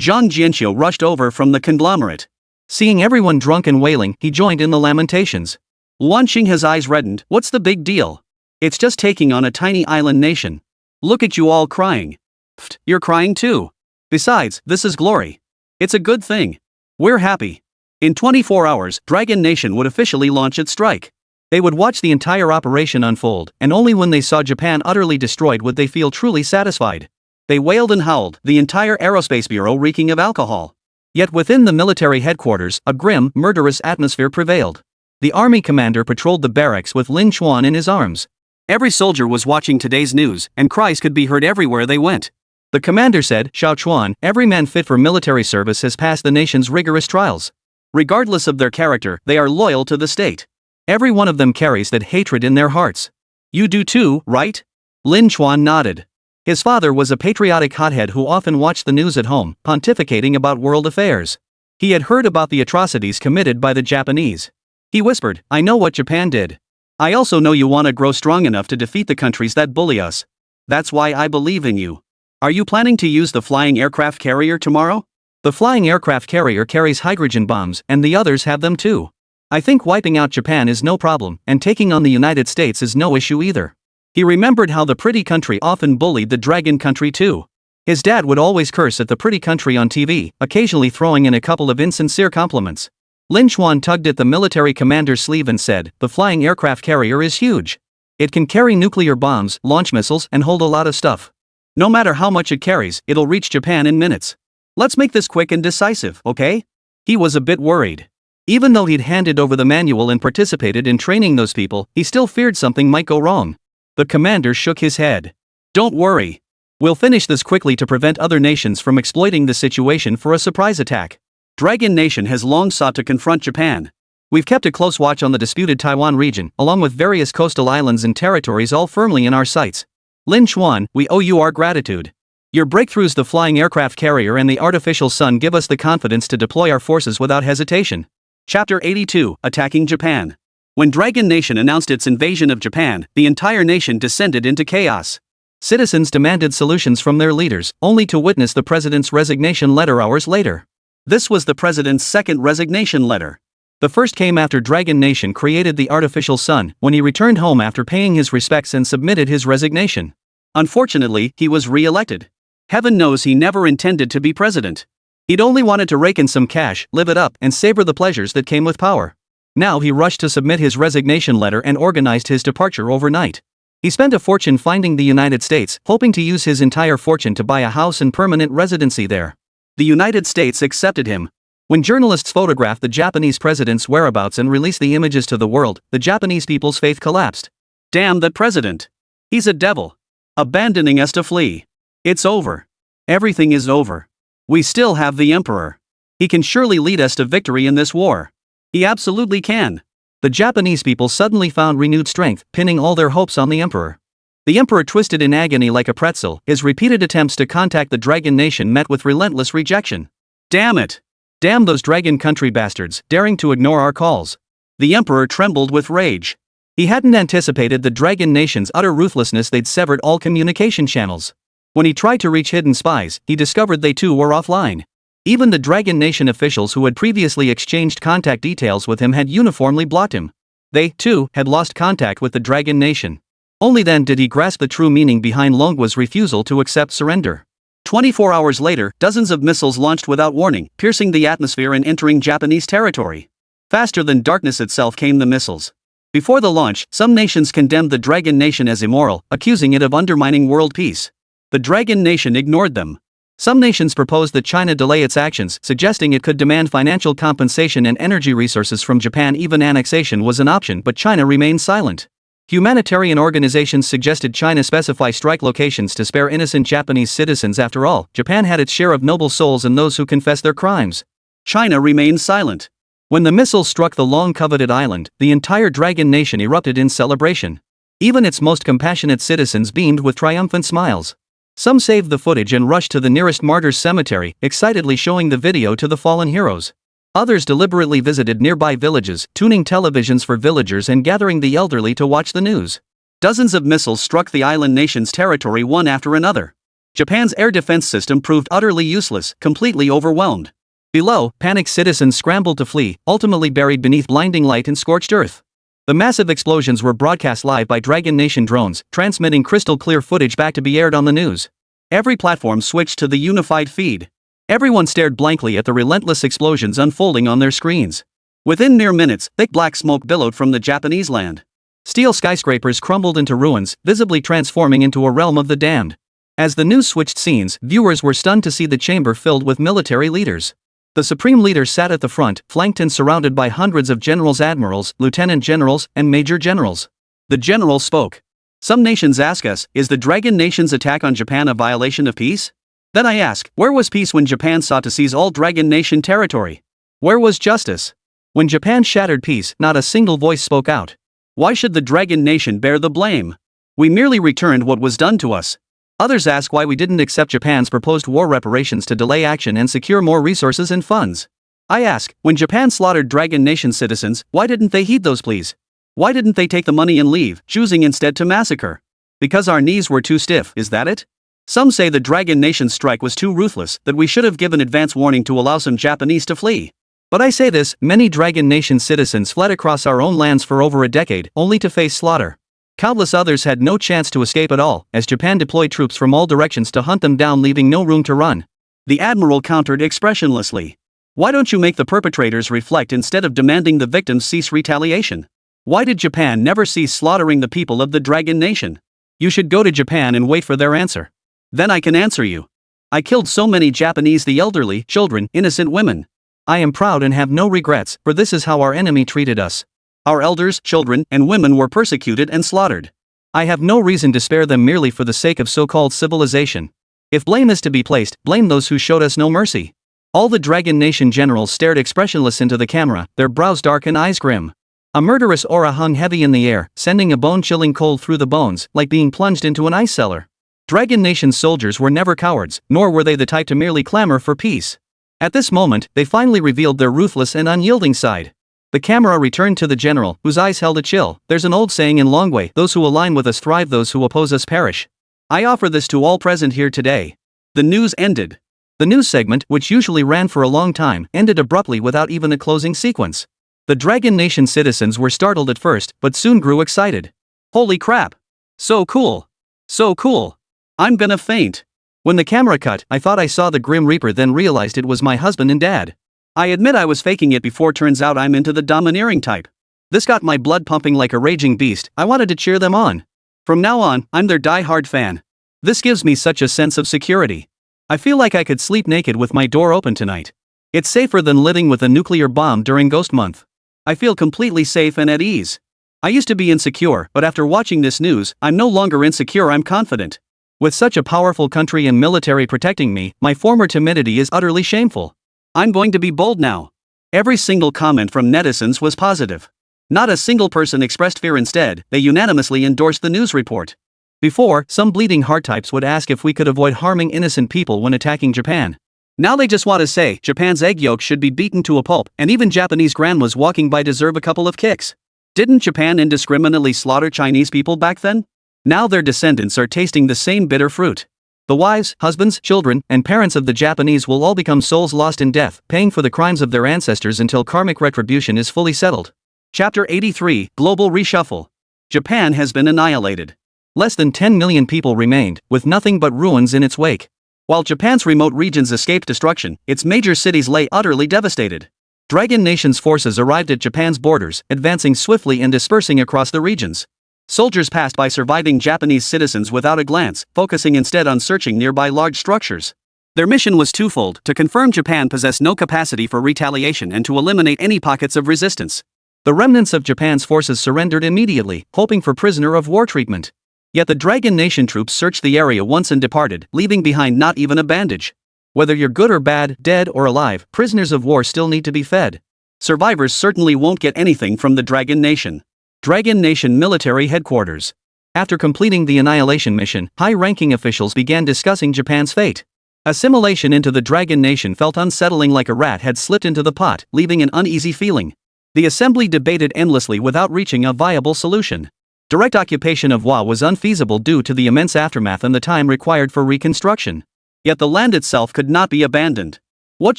Zhang Jianxiu rushed over from the conglomerate. Seeing everyone drunk and wailing, he joined in the lamentations. Luan Xingha's eyes reddened. What's the big deal? It's just taking on a tiny island nation. Look at you all crying. Pfft, you're crying too. Besides, this is glory. It's a good thing. We're happy. In 24 hours, Dragon Nation would officially launch its strike. They would watch the entire operation unfold, and only when they saw Japan utterly destroyed would they feel truly satisfied. They wailed and howled, the entire aerospace bureau reeking of alcohol. Yet within the military headquarters, a grim, murderous atmosphere prevailed. The army commander patrolled the barracks with Lin Chuan in his arms. Every soldier was watching today's news, and cries could be heard everywhere they went. The commander said, Xiao Chuan, every man fit for military service has passed the nation's rigorous trials. Regardless of their character, they are loyal to the state. Every one of them carries that hatred in their hearts. You do too, right? Lin Chuan nodded. His father was a patriotic hothead who often watched the news at home, pontificating about world affairs. He had heard about the atrocities committed by the Japanese. He whispered, I know what Japan did. I also know you want to grow strong enough to defeat the countries that bully us. That's why I believe in you. Are you planning to use the flying aircraft carrier tomorrow? The flying aircraft carrier carries hydrogen bombs, and the others have them too. I think wiping out Japan is no problem, and taking on the United States is no issue either. He remembered how the pretty country often bullied the dragon country too. His dad would always curse at the pretty country on TV, occasionally throwing in a couple of insincere compliments. Lin Chuan tugged at the military commander's sleeve and said, the flying aircraft carrier is huge. It can carry nuclear bombs, launch missiles, and hold a lot of stuff. No matter how much it carries, it'll reach Japan in minutes. Let's make this quick and decisive, okay? He was a bit worried. Even though he'd handed over the manual and participated in training those people, he still feared something might go wrong. The commander shook his head. Don't worry. We'll finish this quickly to prevent other nations from exploiting the situation for a surprise attack. Dragon Nation has long sought to confront Japan. We've kept a close watch on the disputed Taiwan region, along with various coastal islands and territories, all firmly in our sights. Lin Chuan, we owe you our gratitude. Your breakthroughs, the flying aircraft carrier and the artificial sun, give us the confidence to deploy our forces without hesitation. Chapter 82, Attacking Japan. When Dragon Nation announced its invasion of Japan, the entire nation descended into chaos. Citizens demanded solutions from their leaders, only to witness the president's resignation letter hours later. This was the president's second resignation letter. The first came after Dragon Nation created the artificial sun, when he returned home after paying his respects and submitted his resignation. Unfortunately, he was re-elected. Heaven knows he never intended to be president. He'd only wanted to rake in some cash, live it up, and savor the pleasures that came with power. Now he rushed to submit his resignation letter and organized his departure overnight. He spent a fortune finding the United States, hoping to use his entire fortune to buy a house and permanent residency there. The United States accepted him. When journalists photographed the Japanese president's whereabouts and released the images to the world, the Japanese people's faith collapsed. Damn that president. He's a devil. Abandoning us to flee. It's over. Everything is over. We still have the emperor. He can surely lead us to victory in this war. He absolutely can. The Japanese people suddenly found renewed strength, pinning all their hopes on the emperor. The emperor twisted in agony like a pretzel, his repeated attempts to contact the Dragon Nation met with relentless rejection. Damn it! Damn those Dragon Country bastards, daring to ignore our calls. The emperor trembled with rage. He hadn't anticipated the Dragon Nation's utter ruthlessness. They'd severed all communication channels. When he tried to reach hidden spies, he discovered they too were offline. Even the Dragon Nation officials who had previously exchanged contact details with him had uniformly blocked him. They, too, had lost contact with the Dragon Nation. Only then did he grasp the true meaning behind Longwa's refusal to accept surrender. 24 hours later, dozens of missiles launched without warning, piercing the atmosphere and entering Japanese territory. Faster than darkness itself came the missiles. Before the launch, some nations condemned the Dragon Nation as immoral, accusing it of undermining world peace. The Dragon Nation ignored them. Some nations proposed that China delay its actions, suggesting it could demand financial compensation and energy resources from Japan. Even annexation was an option, but China remained silent. Humanitarian organizations suggested China specify strike locations to spare innocent Japanese citizens. After all, Japan had its share of noble souls and those who confess their crimes. China remained silent. When the missiles struck the long-coveted island, the entire Dragon Nation erupted in celebration. Even its most compassionate citizens beamed with triumphant smiles. Some saved the footage and rushed to the nearest martyrs' cemetery, excitedly showing the video to the fallen heroes. Others deliberately visited nearby villages, tuning televisions for villagers and gathering the elderly to watch the news. Dozens of missiles struck the island nation's territory one after another. Japan's air defense system proved utterly useless, completely overwhelmed. Below, panicked citizens scrambled to flee, ultimately buried beneath blinding light and scorched earth. The massive explosions were broadcast live by Dragon Nation drones, transmitting crystal-clear footage back to be aired on the news. Every platform switched to the unified feed. Everyone stared blankly at the relentless explosions unfolding on their screens. Within mere minutes, thick black smoke billowed from the Japanese land. Steel skyscrapers crumbled into ruins, visibly transforming into a realm of the damned. As the news switched scenes, viewers were stunned to see the chamber filled with military leaders. The supreme leader sat at the front, flanked and surrounded by hundreds of generals, admirals, lieutenant generals, and major generals. The general spoke. Some nations ask us, is the Dragon Nation's attack on Japan a violation of peace? Then I ask, where was peace when Japan sought to seize all Dragon Nation territory? Where was justice? When Japan shattered peace, not a single voice spoke out. Why should the Dragon Nation bear the blame? We merely returned what was done to us. Others ask why we didn't accept Japan's proposed war reparations to delay action and secure more resources and funds. I ask, when Japan slaughtered Dragon Nation citizens, why didn't they heed those pleas? Why didn't they take the money and leave, choosing instead to massacre? Because our knees were too stiff, is that it? Some say the Dragon Nation strike was too ruthless, that we should have given advance warning to allow some Japanese to flee. But I say this, many Dragon Nation citizens fled across our own lands for over a decade, only to face slaughter. Countless others had no chance to escape at all, as Japan deployed troops from all directions to hunt them down, leaving no room to run. The admiral countered expressionlessly. Why don't you make the perpetrators reflect instead of demanding the victims cease retaliation? Why did Japan never cease slaughtering the people of the Dragon Nation? You should go to Japan and wait for their answer. Then I can answer you. I killed so many Japanese, the elderly, children, innocent women. I am proud and have no regrets, for this is how our enemy treated us. Our elders, children, and women were persecuted and slaughtered. I have no reason to spare them merely for the sake of so-called civilization. If blame is to be placed, blame those who showed us no mercy. All the Dragon Nation generals stared expressionless into the camera, their brows dark and eyes grim. A murderous aura hung heavy in the air, sending a bone-chilling cold through the bones, like being plunged into an ice cellar. Dragon Nation soldiers were never cowards, nor were they the type to merely clamor for peace. At this moment, they finally revealed their ruthless and unyielding side. The camera returned to the general, whose eyes held a chill. There's an old saying in Longwei, those who align with us thrive, those who oppose us perish. I offer this to all present here today. The news ended. The news segment, which usually ran for a long time, ended abruptly without even a closing sequence. The Dragon Nation citizens were startled at first, but soon grew excited. Holy crap! So cool! So cool! I'm gonna faint. When the camera cut, I thought I saw the Grim Reaper, then realized it was my husband and dad. I admit I was faking it before, turns out I'm into the domineering type. This got my blood pumping like a raging beast. I wanted to cheer them on. From now on, I'm their die-hard fan. This gives me such a sense of security. I feel like I could sleep naked with my door open tonight. It's safer than living with a nuclear bomb during Ghost Month. I feel completely safe and at ease. I used to be insecure, but after watching this news, I'm no longer insecure, I'm confident. With such a powerful country and military protecting me, my former timidity is utterly shameful. I'm going to be bold now. Every single comment from netizens was positive. Not a single person expressed fear, instead, they unanimously endorsed the news report. Before, some bleeding heart types would ask if we could avoid harming innocent people when attacking Japan. Now they just want to say Japan's egg yolk should be beaten to a pulp, and even Japanese grandmas walking by deserve a couple of kicks. Didn't Japan indiscriminately slaughter Chinese people back then? Now their descendants are tasting the same bitter fruit. The wives, husbands, children, and parents of the Japanese will all become souls lost in death, paying for the crimes of their ancestors until karmic retribution is fully settled. Chapter 83, Global Reshuffle. Japan has been annihilated. Less than 10 million people remained, with nothing but ruins in its wake. While Japan's remote regions escaped destruction, its major cities lay utterly devastated. Dragon Nation's forces arrived at Japan's borders, advancing swiftly and dispersing across the regions. Soldiers passed by surviving Japanese citizens without a glance, focusing instead on searching nearby large structures. Their mission was twofold: to confirm Japan possessed no capacity for retaliation and to eliminate any pockets of resistance. The remnants of Japan's forces surrendered immediately, hoping for prisoner of war treatment. Yet the Dragon Nation troops searched the area once and departed, leaving behind not even a bandage. Whether you're good or bad, dead or alive, prisoners of war still need to be fed. Survivors certainly won't get anything from the Dragon Nation. Dragon Nation Military Headquarters. After completing the annihilation mission, high-ranking officials began discussing Japan's fate. Assimilation into the Dragon Nation felt unsettling, like a rat had slipped into the pot, leaving an uneasy feeling. The assembly debated endlessly without reaching a viable solution. Direct occupation of Wa was unfeasible due to the immense aftermath and the time required for reconstruction. Yet the land itself could not be abandoned. What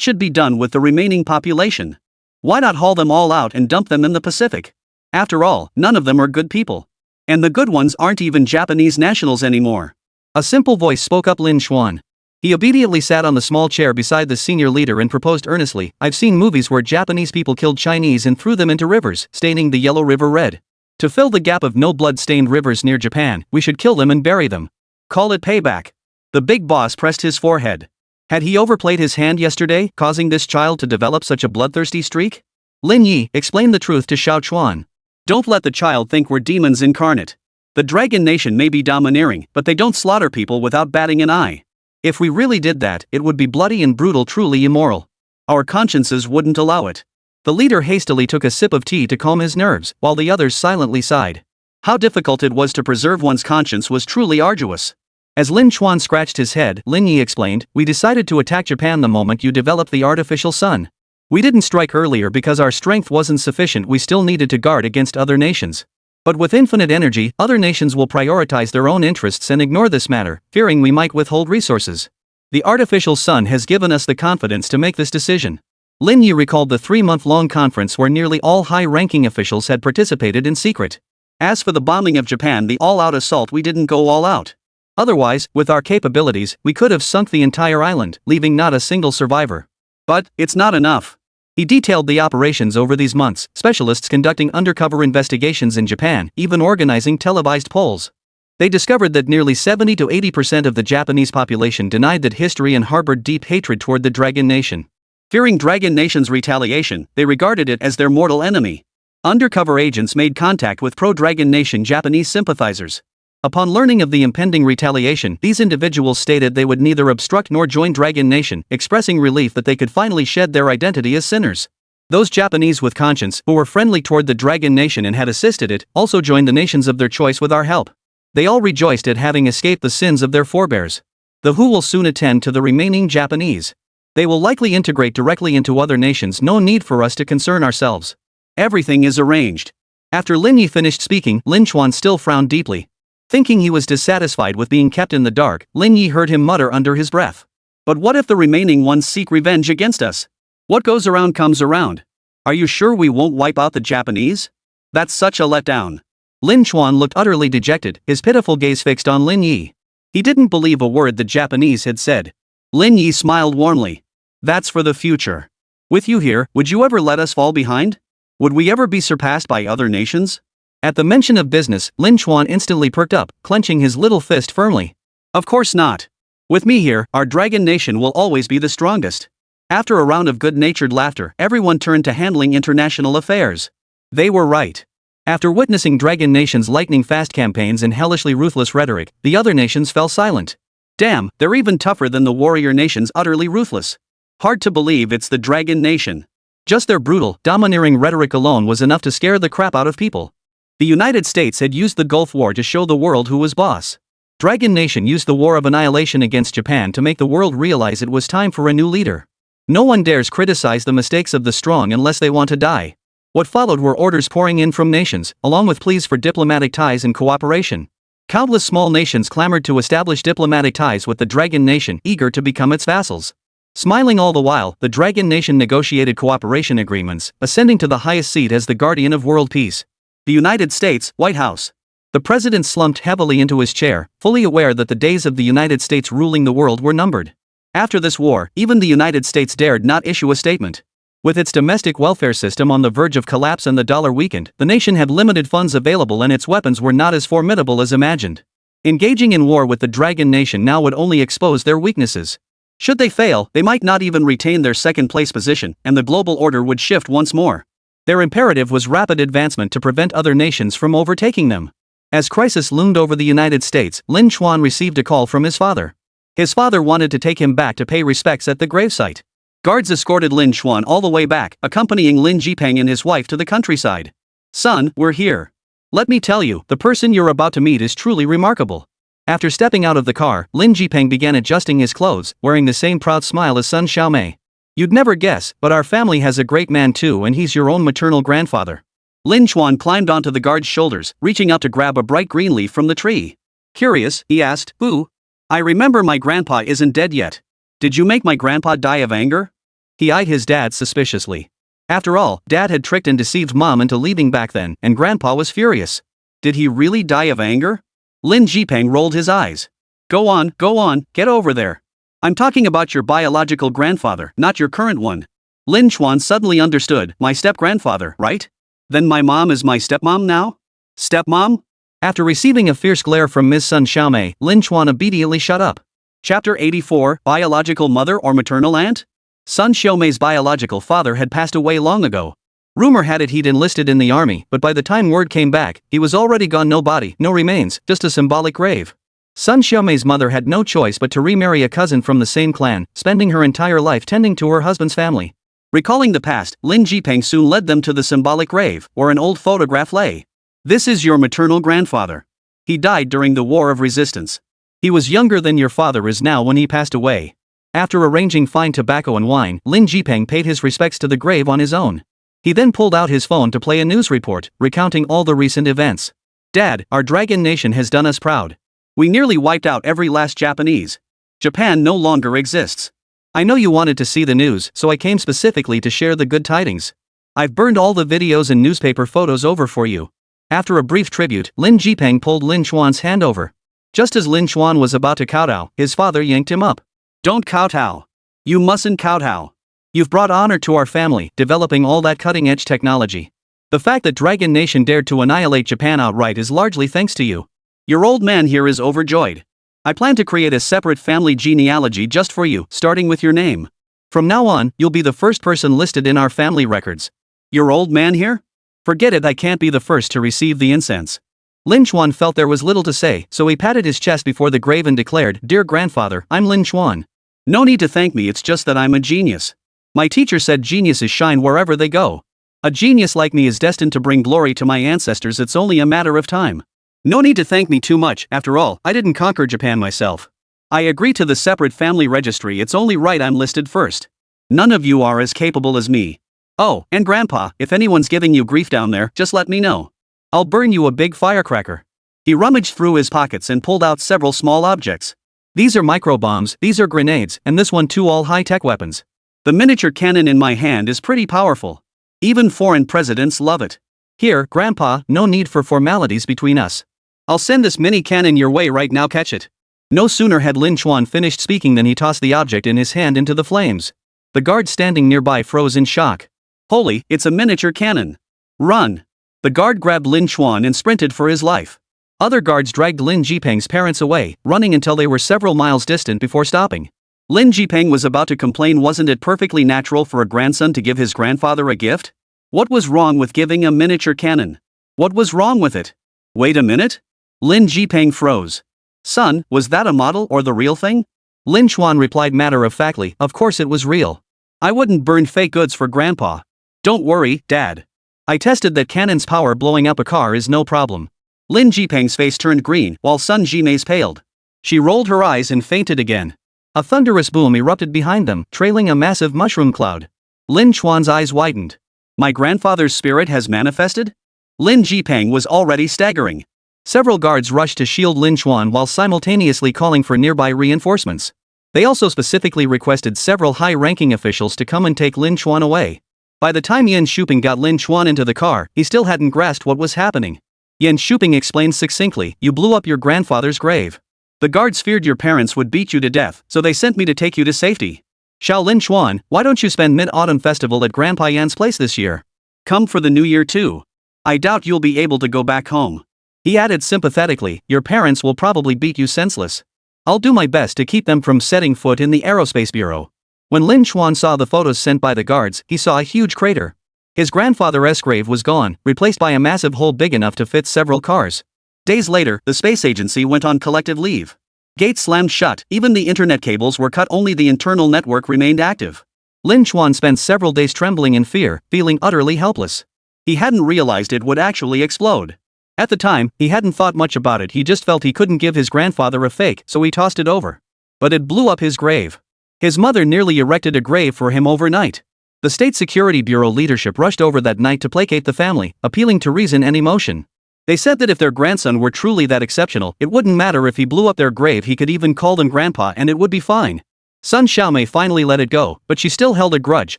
should be done with the remaining population? Why not haul them all out and dump them in the Pacific? After all, none of them are good people. And the good ones aren't even Japanese nationals anymore. A simple voice spoke up: Lin Xuan. He obediently sat on the small chair beside the senior leader and proposed earnestly, "I've seen movies where Japanese people killed Chinese and threw them into rivers, staining the Yellow River red. To fill the gap of no blood-stained rivers near Japan, we should kill them and bury them. Call it payback." The big boss pressed his forehead. Had he overplayed his hand yesterday, causing this child to develop such a bloodthirsty streak? Lin Yi explained the truth to Xiao Chuan. "Don't let the child think we're demons incarnate. The Dragon Nation may be domineering, but they don't slaughter people without batting an eye. If we really did that, it would be bloody and brutal, truly immoral. Our consciences wouldn't allow it." The leader hastily took a sip of tea to calm his nerves, while the others silently sighed. How difficult it was to preserve one's conscience was truly arduous. As Lin Xuan scratched his head, Lin Yi explained, "We decided to attack Japan the moment you developed the artificial sun. We didn't strike earlier because our strength wasn't sufficient. We still needed to guard against other nations. But with infinite energy, other nations will prioritize their own interests and ignore this matter, fearing we might withhold resources. The artificial sun has given us the confidence to make this decision." Lin Yi recalled the 3-month-long conference where nearly all high-ranking officials had participated in secret. "As for the bombing of Japan, the all-out assault, we didn't go all out. Otherwise, with our capabilities, we could have sunk the entire island, leaving not a single survivor. But it's not enough." He detailed the operations over these months, specialists conducting undercover investigations in Japan, even organizing televised polls. They discovered that nearly 70 to 80% of the Japanese population denied that history and harbored deep hatred toward the Dragon Nation. Fearing Dragon Nation's retaliation, they regarded it as their mortal enemy. Undercover agents made contact with pro-Dragon Nation Japanese sympathizers. Upon learning of the impending retaliation, these individuals stated they would neither obstruct nor join Dragon Nation, expressing relief that they could finally shed their identity as sinners. Those Japanese with conscience, who were friendly toward the Dragon Nation and had assisted it, also joined the nations of their choice with our help. They all rejoiced at having escaped the sins of their forebears. The WHO will soon attend to the remaining Japanese. They will likely integrate directly into other nations. No need for us to concern ourselves. Everything is arranged." After Lin Yi finished speaking, Lin Xuan still frowned deeply. Thinking he was dissatisfied with being kept in the dark, Lin Yi heard him mutter under his breath, "But what if the remaining ones seek revenge against us? What goes around comes around. Are you sure we won't wipe out the Japanese? That's such a letdown." Lin Xuan looked utterly dejected, his pitiful gaze fixed on Lin Yi. He didn't believe a word the Japanese had said. Lin Yi smiled warmly. "That's for the future. With you here, would you ever let us fall behind? Would we ever be surpassed by other nations?" At the mention of business, Lin Xuan instantly perked up, clenching his little fist firmly. "Of course not. With me here, our Dragon Nation will always be the strongest." After a round of good-natured laughter, everyone turned to handling international affairs. They were right. After witnessing Dragon Nation's lightning-fast campaigns and hellishly ruthless rhetoric, the other nations fell silent. Damn, they're even tougher than the warrior nations, utterly ruthless. Hard to believe it's the Dragon Nation. Just their brutal, domineering rhetoric alone was enough to scare the crap out of people. The United States had used the Gulf War to show the world who was boss. Dragon Nation used the War of Annihilation against Japan to make the world realize it was time for a new leader. No one dares criticize the mistakes of the strong unless they want to die. What followed were orders pouring in from nations, along with pleas for diplomatic ties and cooperation. Countless small nations clamored to establish diplomatic ties with the Dragon Nation, eager to become its vassals. Smiling all the while, the Dragon Nation negotiated cooperation agreements, ascending to the highest seat as the guardian of world peace. The United States, White House. The president slumped heavily into his chair, fully aware that the days of the United States ruling the world were numbered. After this war, even the United States dared not issue a statement. With its domestic welfare system on the verge of collapse and the dollar weakened, the nation had limited funds available and its weapons were not as formidable as imagined. Engaging in war with the Dragon Nation now would only expose their weaknesses. Should they fail, they might not even retain their second-place position, and the global order would shift once more. Their imperative was rapid advancement to prevent other nations from overtaking them. As crisis loomed over the United States, Lin Chuan received a call from his father. His father wanted to take him back to pay respects at the gravesite. Guards escorted Lin Chuan all the way back, accompanying Lin Jipeng and his wife to the countryside. "Son, we're here. Let me tell you, the person you're about to meet is truly remarkable." After stepping out of the car, Lin Jipeng began adjusting his clothes, wearing the same proud smile as son Xiaomei. "You'd never guess, but our family has a great man too, and he's your own maternal grandfather." Lin Chuan climbed onto the guard's shoulders, reaching out to grab a bright green leaf from the tree. Curious, he asked, "Who?" "I remember my grandpa isn't dead yet. Did you make my grandpa die of anger?" He eyed his dad suspiciously. After all, Dad had tricked and deceived Mom into leaving back then, and Grandpa was furious. Did he really die of anger? Lin Jipeng rolled his eyes. Go on, get over there. I'm talking about your biological grandfather, not your current one." Lin Chuan suddenly understood, "My step-grandfather, right? Then my mom is my stepmom now? Stepmom?" After receiving a fierce glare from Ms. Sun Xiaomei, Lin Chuan obediently shut up. Chapter 84, Biological Mother or Maternal Aunt? Sun Xiaomei's biological father had passed away long ago. Rumor had it he'd enlisted in the army, but by the time word came back, he was already gone. No body, no remains, just a symbolic grave. Sun Xiaomei's mother had no choice but to remarry a cousin from the same clan, spending her entire life tending to her husband's family. Recalling the past, Lin Jipeng soon led them to the symbolic grave, where an old photograph lay. "This is your maternal grandfather. He died during the War of Resistance. He was younger than your father is now when he passed away." After arranging fine tobacco and wine, Lin Jipeng paid his respects to the grave on his own. He then pulled out his phone to play a news report, recounting all the recent events. "Dad, our Dragon Nation has done us proud. We nearly wiped out every last Japanese. Japan no longer exists. I know you wanted to see the news, so I came specifically to share the good tidings. I've burned all the videos and newspaper photos over for you." After a brief tribute, Lin Jipeng pulled Lin Chuan's hand over. Just as Lin Chuan was about to kowtow, his father yanked him up. "Don't kowtow. You mustn't kowtow. You've brought honor to our family, developing all that cutting-edge technology. The fact that Dragon Nation dared to annihilate Japan outright is largely thanks to you. Your old man here is overjoyed. I plan to create a separate family genealogy just for you, starting with your name. From now on, you'll be the first person listed in our family records." "Your old man here? Forget it, I can't be the first to receive the incense." Lin Chuan felt there was little to say, so he patted his chest before the grave and declared, "Dear grandfather, I'm Lin Chuan. No need to thank me, it's just that I'm a genius. My teacher said geniuses shine wherever they go. A genius like me is destined to bring glory to my ancestors, it's only a matter of time. No need to thank me too much, after all, I didn't conquer Japan myself. I agree to the separate family registry, it's only right I'm listed first. None of you are as capable as me. Oh, and Grandpa, if anyone's giving you grief down there, just let me know. I'll burn you a big firecracker." He rummaged through his pockets and pulled out several small objects. "These are microbombs, these are grenades, and this one too, all high-tech weapons. The miniature cannon in my hand is pretty powerful. Even foreign presidents love it. Here, Grandpa, no need for formalities between us. I'll send this mini cannon your way right now, catch it." No sooner had Lin Chuan finished speaking than he tossed the object in his hand into the flames. The guard standing nearby froze in shock. "Holy, it's a miniature cannon. Run." The guard grabbed Lin Chuan and sprinted for his life. Other guards dragged Lin Jipeng's parents away, running until they were several miles distant before stopping. Lin Jipeng was about to complain, wasn't it perfectly natural for a grandson to give his grandfather a gift? What was wrong with giving a miniature cannon? What was wrong with it? Wait a minute? Lin Jipeng froze. "Son, was that a model or the real thing?" Lin Chuan replied matter-of-factly, "Of course it was real. I wouldn't burn fake goods for Grandpa. Don't worry, Dad. I tested that cannon's power blowing up a car is no problem." Lin Jipeng's face turned green, while Sun Jimei's paled. She rolled her eyes and fainted again. A thunderous boom erupted behind them, trailing a massive mushroom cloud. Lin Chuan's eyes widened. My grandfather's spirit has manifested? Lin Jipang was already staggering. Several guards rushed to shield Lin Chuan while simultaneously calling for nearby reinforcements. They also specifically requested several high-ranking officials to come and take Lin Chuan away. By the time Yan Shuping got Lin Chuan into the car, he still hadn't grasped what was happening. Yan Shuping explained succinctly, "You blew up your grandfather's grave. The guards feared your parents would beat you to death, so they sent me to take you to safety. Xiao Lin Chuan, why don't you spend Mid-Autumn Festival at Grandpa Yan's place this year? Come for the new year too. I doubt you'll be able to go back home." He added sympathetically, "Your parents will probably beat you senseless. I'll do my best to keep them from setting foot in the Aerospace Bureau." When Lin Chuan saw the photos sent by the guards, he saw a huge crater. His grandfather's grave was gone, replaced by a massive hole big enough to fit several cars. Days later, the space agency went on collective leave. Gates slammed shut, even the internet cables were cut, only the internal network remained active. Lin Chuan spent several days trembling in fear, feeling utterly helpless. He hadn't realized it would actually explode. At the time, he hadn't thought much about it, he just felt he couldn't give his grandfather a fake, so he tossed it over. But it blew up his grave. His mother nearly erected a grave for him overnight. The State Security Bureau leadership rushed over that night to placate the family, appealing to reason and emotion. They said that if their grandson were truly that exceptional, it wouldn't matter if he blew up their grave, he could even call them grandpa and it would be fine. Sun Xiaomei finally let it go, but she still held a grudge,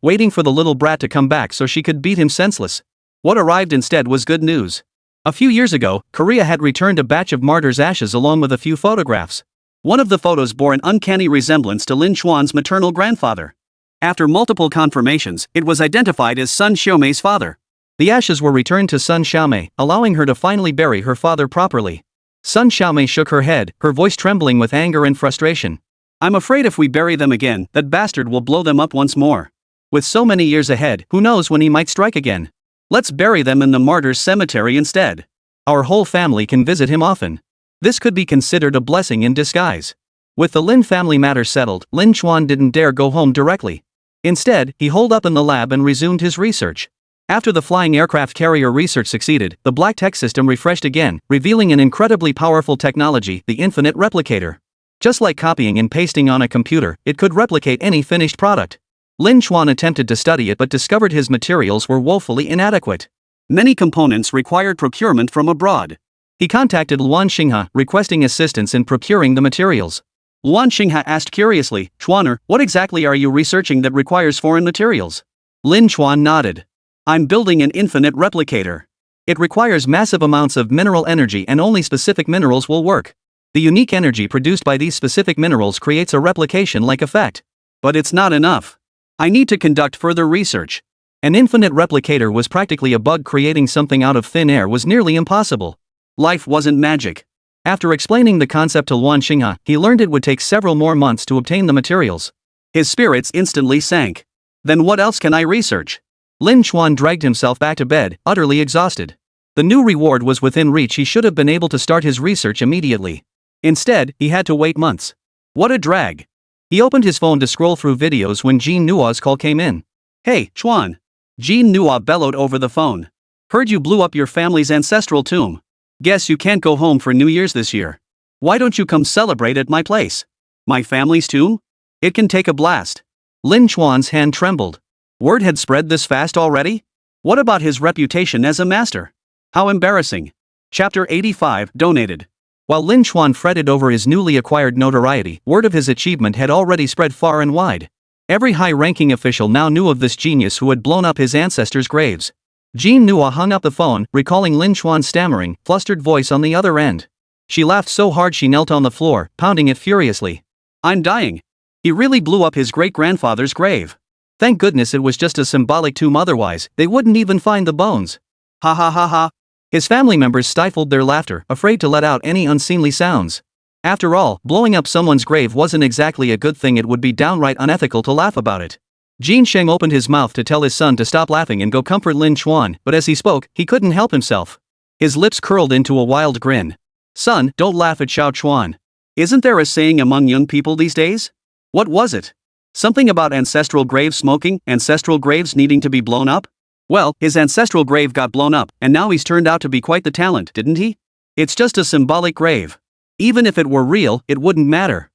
waiting for the little brat to come back so she could beat him senseless. What arrived instead was good news. A few years ago, Korea had returned a batch of martyrs' ashes along with a few photographs. One of the photos bore an uncanny resemblance to Lin Chuan's maternal grandfather. After multiple confirmations, it was identified as Sun Xiaomei's father. The ashes were returned to Sun Xiaomei, allowing her to finally bury her father properly. Sun Xiaomei shook her head, her voice trembling with anger and frustration. "I'm afraid if we bury them again, that bastard will blow them up once more. With so many years ahead, who knows when he might strike again. Let's bury them in the martyrs' cemetery instead. Our whole family can visit him often." This could be considered a blessing in disguise. With the Lin family matter settled, Lin Chuan didn't dare go home directly. Instead, he holed up in the lab and resumed his research. After the flying aircraft carrier research succeeded, the black tech system refreshed again, revealing an incredibly powerful technology, the infinite replicator. Just like copying and pasting on a computer, it could replicate any finished product. Lin Chuan attempted to study it but discovered his materials were woefully inadequate. Many components required procurement from abroad. He contacted Luan Xinghe, requesting assistance in procuring the materials. Luan Xinghe asked curiously, "Chuaner, what exactly are you researching that requires foreign materials?" Lin Chuan nodded. "I'm building an infinite replicator. It requires massive amounts of mineral energy and only specific minerals will work. The unique energy produced by these specific minerals creates a replication-like effect. But it's not enough. I need to conduct further research." An infinite replicator was practically a bug. Creating something out of thin air was nearly impossible. Life wasn't magic. After explaining the concept to Luan Xinghe, he learned it would take several more months to obtain the materials. His spirits instantly sank. Then what else can I research? Lin Chuan dragged himself back to bed, utterly exhausted. The new reward was within reach. He should have been able to start his research immediately. Instead, he had to wait months. What a drag. He opened his phone to scroll through videos when Jean Nua's call came in. "Hey, Chuan." Jean Nua bellowed over the phone. "Heard you blew up your family's ancestral tomb. Guess you can't go home for New Year's this year. Why don't you come celebrate at my place?" "My family's tomb? It can take a blast." Lin Chuan's hand trembled. Word had spread this fast already? What about his reputation as a master? How embarrassing. Chapter 85, Donated. While Lin Chuan fretted over his newly acquired notoriety, word of his achievement had already spread far and wide. Every high-ranking official now knew of this genius who had blown up his ancestors' graves. Jean Nua hung up the phone, recalling Lin Chuan's stammering, flustered voice on the other end. She laughed so hard she knelt on the floor, pounding it furiously. "I'm dying. He really blew up his great-grandfather's grave. Thank goodness it was just a symbolic tomb, otherwise, they wouldn't even find the bones. Ha ha ha ha." His family members stifled their laughter, afraid to let out any unseemly sounds. After all, blowing up someone's grave wasn't exactly a good thing. It would be downright unethical to laugh about it. Jin Sheng opened his mouth to tell his son to stop laughing and go comfort Lin Chuan, but as he spoke, he couldn't help himself. His lips curled into a wild grin. "Son, don't laugh at Xiao Chuan. Isn't there a saying among young people these days? What was it? Something about ancestral graves smoking, ancestral graves needing to be blown up? Well, his ancestral grave got blown up, and now he's turned out to be quite the talent, didn't he? It's just a symbolic grave. Even if it were real, it wouldn't matter.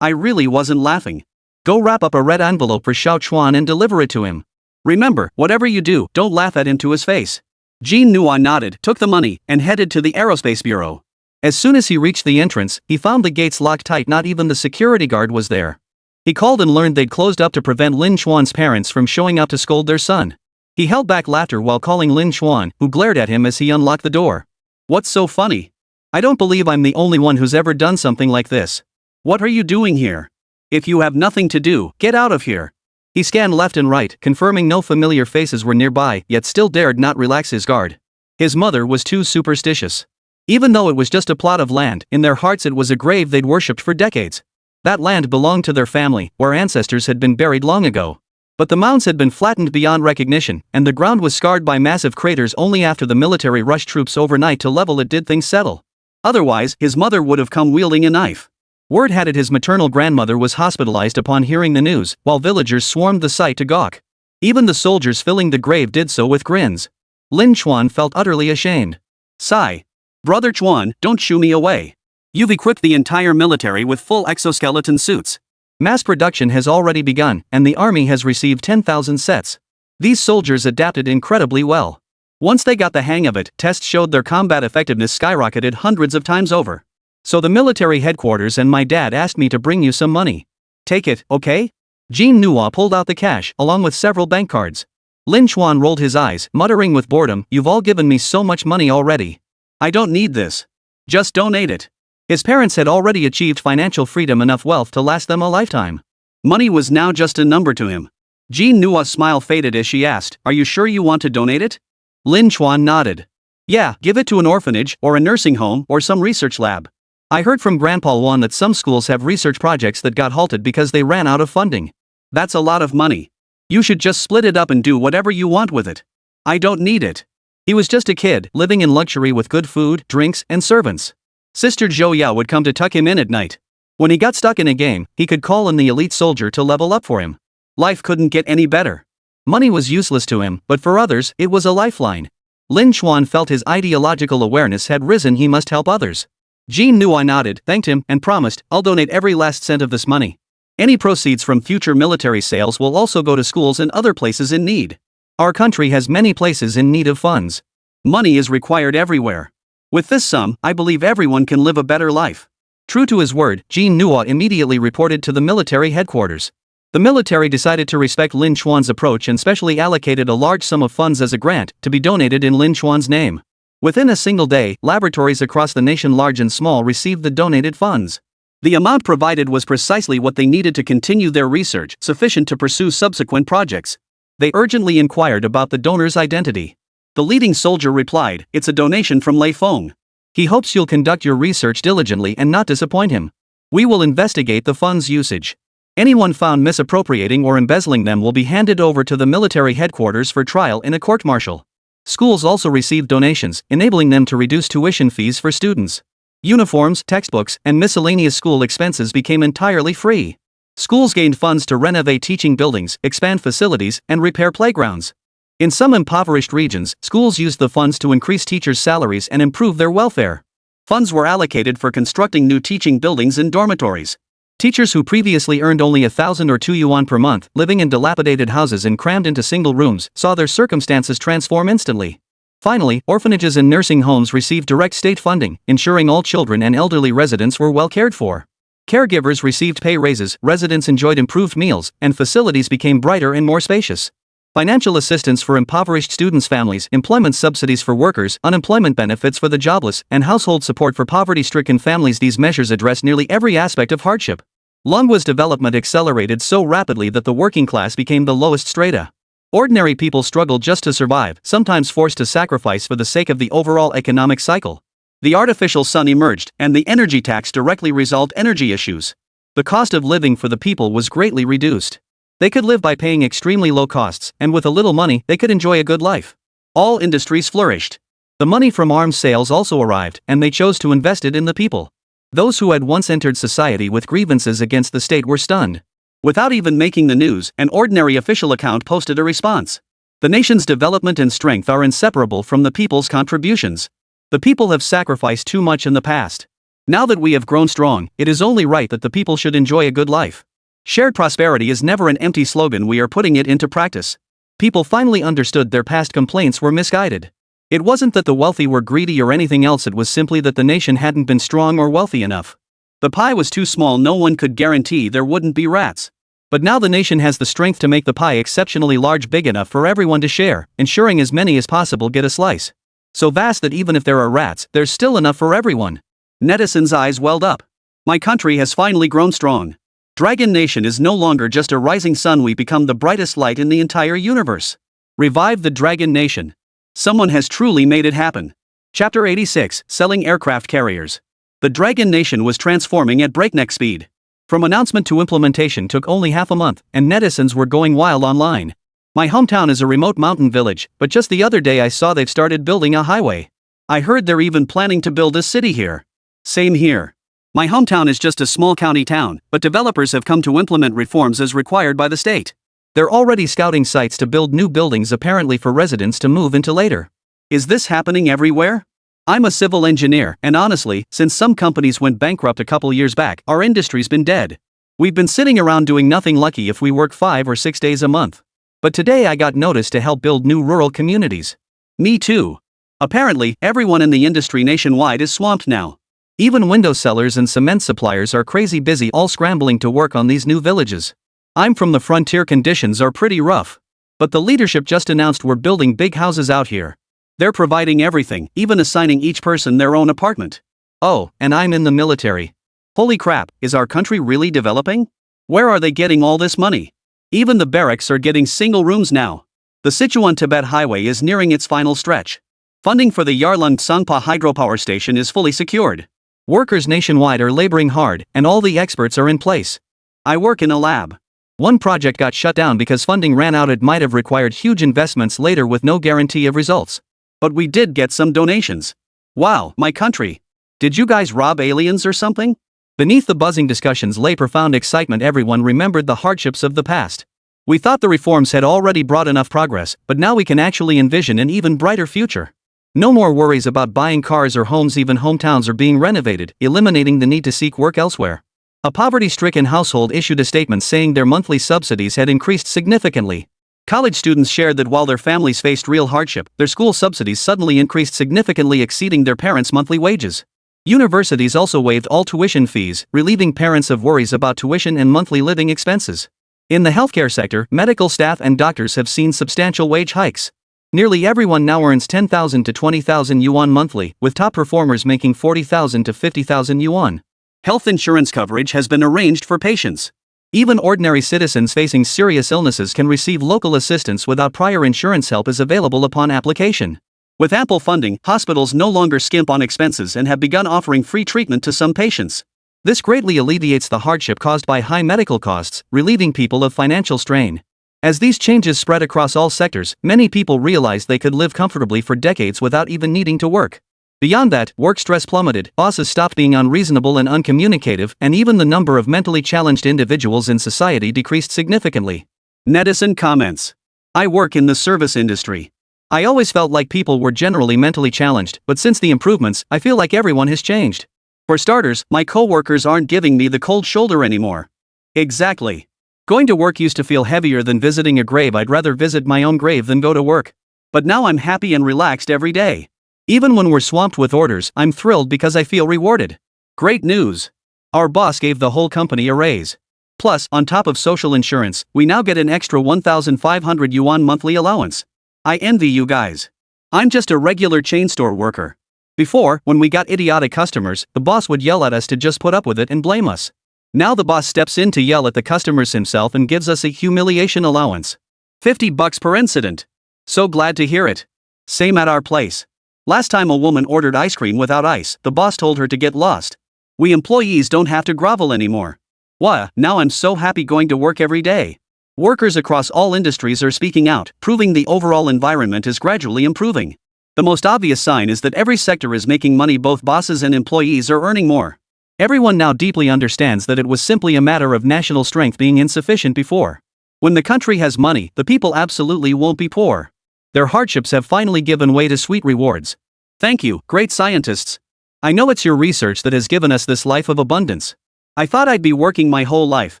I really wasn't laughing. Go wrap up a red envelope for Xiao Chuan and deliver it to him. Remember, whatever you do, don't laugh at him to his face. Jean Nua nodded, took the money, and headed to the Aerospace Bureau. As soon as he reached the entrance, he found the gates locked tight. Not even the security guard was there. He called and learned they'd closed up to prevent Lin Chuan's parents from showing up to scold their son. He held back laughter while calling Lin Chuan, who glared at him as he unlocked the door. What's so funny? I don't believe I'm the only one who's ever done something like this. What are you doing here? If you have nothing to do, get out of here. He scanned left and right, confirming no familiar faces were nearby, yet still dared not relax his guard. His mother was too superstitious. Even though it was just a plot of land, in their hearts it was a grave they'd worshipped for decades. That land belonged to their family, where ancestors had been buried long ago. But the mounds had been flattened beyond recognition, and the ground was scarred by massive craters. Only after the military rushed troops overnight to level it did things settle. Otherwise, his mother would have come wielding a knife. Word had it his maternal grandmother was hospitalized upon hearing the news, while villagers swarmed the site to gawk. Even the soldiers filling the grave did so with grins. Lin Chuan felt utterly ashamed. Sigh. Brother Chuan, don't shoo me away. You've equipped the entire military with full exoskeleton suits. Mass production has already begun, and the army has received 10,000 sets. These soldiers adapted incredibly well. Once they got the hang of it, tests showed their combat effectiveness skyrocketed hundreds of times over. So the military headquarters and my dad asked me to bring you some money. Take it, okay? Jean Nua pulled out the cash, along with several bank cards. Lin Chuan rolled his eyes, muttering with boredom, "You've all given me so much money already. I don't need this. Just donate it." His parents had already achieved financial freedom, enough wealth to last them a lifetime. Money was now just a number to him. Jean Nua's smile faded as she asked, "Are you sure you want to donate it?" Lin Chuan nodded. "Yeah, give it to an orphanage, or a nursing home, or some research lab. I heard from Grandpa Wan that some schools have research projects that got halted because they ran out of funding. That's a lot of money. You should just split it up and do whatever you want with it. I don't need it." He was just a kid, living in luxury with good food, drinks, and servants. Sister Zhou Yao would come to tuck him in at night. When he got stuck in a game, he could call in the elite soldier to level up for him. Life couldn't get any better. Money was useless to him, but for others, it was a lifeline. Lin Chuan felt his ideological awareness had risen. He must help others. Jean Nua nodded, thanked him, and promised, "I'll donate every last cent of this money. Any proceeds from future military sales will also go to schools and other places in need. Our country has many places in need of funds. Money is required everywhere. With this sum, I believe everyone can live a better life." True to his word, Jean Nua immediately reported to the military headquarters. The military decided to respect Lin Chuan's approach and specially allocated a large sum of funds as a grant, to be donated in Lin Chuan's name. Within a single day, laboratories across the nation, large and small, received the donated funds. The amount provided was precisely what they needed to continue their research, sufficient to pursue subsequent projects. They urgently inquired about the donor's identity. The leading soldier replied, "It's a donation from Lei Feng. He hopes you'll conduct your research diligently and not disappoint him. We will investigate the funds' usage. Anyone found misappropriating or embezzling them will be handed over to the military headquarters for trial in a court-martial." Schools also received donations, enabling them to reduce tuition fees for students. Uniforms, textbooks, and miscellaneous school expenses became entirely free. Schools gained funds to renovate teaching buildings, expand facilities, and repair playgrounds. In some impoverished regions, schools used the funds to increase teachers' salaries and improve their welfare. Funds were allocated for constructing new teaching buildings and dormitories. Teachers who previously earned only 1,000 or 2 yuan per month, living in dilapidated houses and crammed into single rooms, saw their circumstances transform instantly. Finally, orphanages and nursing homes received direct state funding, ensuring all children and elderly residents were well cared for. Caregivers received pay raises, residents enjoyed improved meals, and facilities became brighter and more spacious. Financial assistance for impoverished students' families, employment subsidies for workers, unemployment benefits for the jobless, and household support for poverty-stricken families. These measures address nearly every aspect of hardship. Longwa's development accelerated so rapidly that the working class became the lowest strata. Ordinary people struggled just to survive, sometimes forced to sacrifice for the sake of the overall economic cycle. The artificial sun emerged, and the energy tax directly resolved energy issues. The cost of living for the people was greatly reduced. They could live by paying extremely low costs, and with a little money, they could enjoy a good life. All industries flourished. The money from arms sales also arrived, and they chose to invest it in the people. Those who had once entered society with grievances against the state were stunned. Without even making the news, an ordinary official account posted a response. The nation's development and strength are inseparable from the people's contributions. The people have sacrificed too much in the past. Now that we have grown strong, it is only right that the people should enjoy a good life. Shared prosperity is never an empty slogan, we are putting it into practice. People finally understood their past complaints were misguided. It wasn't that the wealthy were greedy or anything else, it was simply that the nation hadn't been strong or wealthy enough. The pie was too small, no one could guarantee there wouldn't be rats. But now the nation has the strength to make the pie exceptionally large, big enough for everyone to share, ensuring as many as possible get a slice. So vast that even if there are rats, there's still enough for everyone. Netizens' eyes welled up. My country has finally grown strong. Dragon Nation is no longer just a rising sun, we become the brightest light in the entire universe. Revive the Dragon Nation. Someone has truly made it happen. Chapter 86, Selling Aircraft Carriers. The Dragon Nation was transforming at breakneck speed. From announcement to implementation took only half a month, and netizens were going wild online. My hometown is a remote mountain village, but just the other day I saw they've started building a highway. I heard they're even planning to build a city here. Same here. My hometown is just a small county town, but developers have come to implement reforms as required by the state. They're already scouting sites to build new buildings, apparently for residents to move into later. Is this happening everywhere? I'm a civil engineer, and honestly, since some companies went bankrupt a couple years back, our industry's been dead. We've been sitting around doing nothing, lucky if we work 5 or 6 days a month. But today I got noticed to help build new rural communities. Me too. Apparently, everyone in the industry nationwide is swamped now. Even window sellers and cement suppliers are crazy busy, all scrambling to work on these new villages. I'm from the frontier, conditions are pretty rough. But the leadership just announced we're building big houses out here. They're providing everything, even assigning each person their own apartment. Oh, and I'm in the military. Holy crap, is our country really developing? Where are they getting all this money? Even the barracks are getting single rooms now. The Sichuan-Tibet Highway is nearing its final stretch. Funding for the Yarlung-Tsangpa hydropower station is fully secured. Workers nationwide are laboring hard, and all the experts are in place. I work in a lab. One project got shut down because funding ran out. It might have required huge investments later with no guarantee of results. But we did get some donations. Wow, my country. Did you guys rob aliens or something? Beneath the buzzing discussions lay profound excitement. Everyone remembered the hardships of the past. We thought the reforms had already brought enough progress, but now we can actually envision an even brighter future. No more worries about buying cars or homes, even hometowns are being renovated, eliminating the need to seek work elsewhere. A poverty-stricken household issued a statement saying their monthly subsidies had increased significantly. College students shared that while their families faced real hardship, their school subsidies suddenly increased significantly, exceeding their parents' monthly wages. Universities also waived all tuition fees, relieving parents of worries about tuition and monthly living expenses. In the healthcare sector, medical staff and doctors have seen substantial wage hikes. Nearly everyone now earns 10,000 to 20,000 yuan monthly, with top performers making 40,000 to 50,000 yuan. Health insurance coverage has been arranged for patients. Even ordinary citizens facing serious illnesses can receive local assistance without prior insurance. Help is available upon application. With ample funding, hospitals no longer skimp on expenses and have begun offering free treatment to some patients. This greatly alleviates the hardship caused by high medical costs, relieving people of financial strain. As these changes spread across all sectors, many people realized they could live comfortably for decades without even needing to work. Beyond that, work stress plummeted, bosses stopped being unreasonable and uncommunicative, and even the number of mentally challenged individuals in society decreased significantly. Netizen comments. I work in the service industry. I always felt like people were generally mentally challenged, but since the improvements, I feel like everyone has changed. For starters, my coworkers aren't giving me the cold shoulder anymore. Exactly. Going to work used to feel heavier than visiting a grave. I'd rather visit my own grave than go to work. But now I'm happy and relaxed every day. Even when we're swamped with orders, I'm thrilled because I feel rewarded. Great news. Our boss gave the whole company a raise. Plus, on top of social insurance, we now get an extra 1,500 yuan monthly allowance. I envy you guys. I'm just a regular chain store worker. Before, when we got idiotic customers, the boss would yell at us to just put up with it and blame us. Now the boss steps in to yell at the customers himself and gives us a humiliation allowance. $50 per incident. So glad to hear it. Same at our place. Last time a woman ordered ice cream without ice, the boss told her to get lost. We employees don't have to grovel anymore. Wow, now I'm so happy going to work every day. Workers across all industries are speaking out, proving the overall environment is gradually improving. The most obvious sign is that every sector is making money. Both bosses and employees are earning more. Everyone now deeply understands that it was simply a matter of national strength being insufficient before. When the country has money, the people absolutely won't be poor. Their hardships have finally given way to sweet rewards. Thank you, great scientists. I know it's your research that has given us this life of abundance. I thought I'd be working my whole life,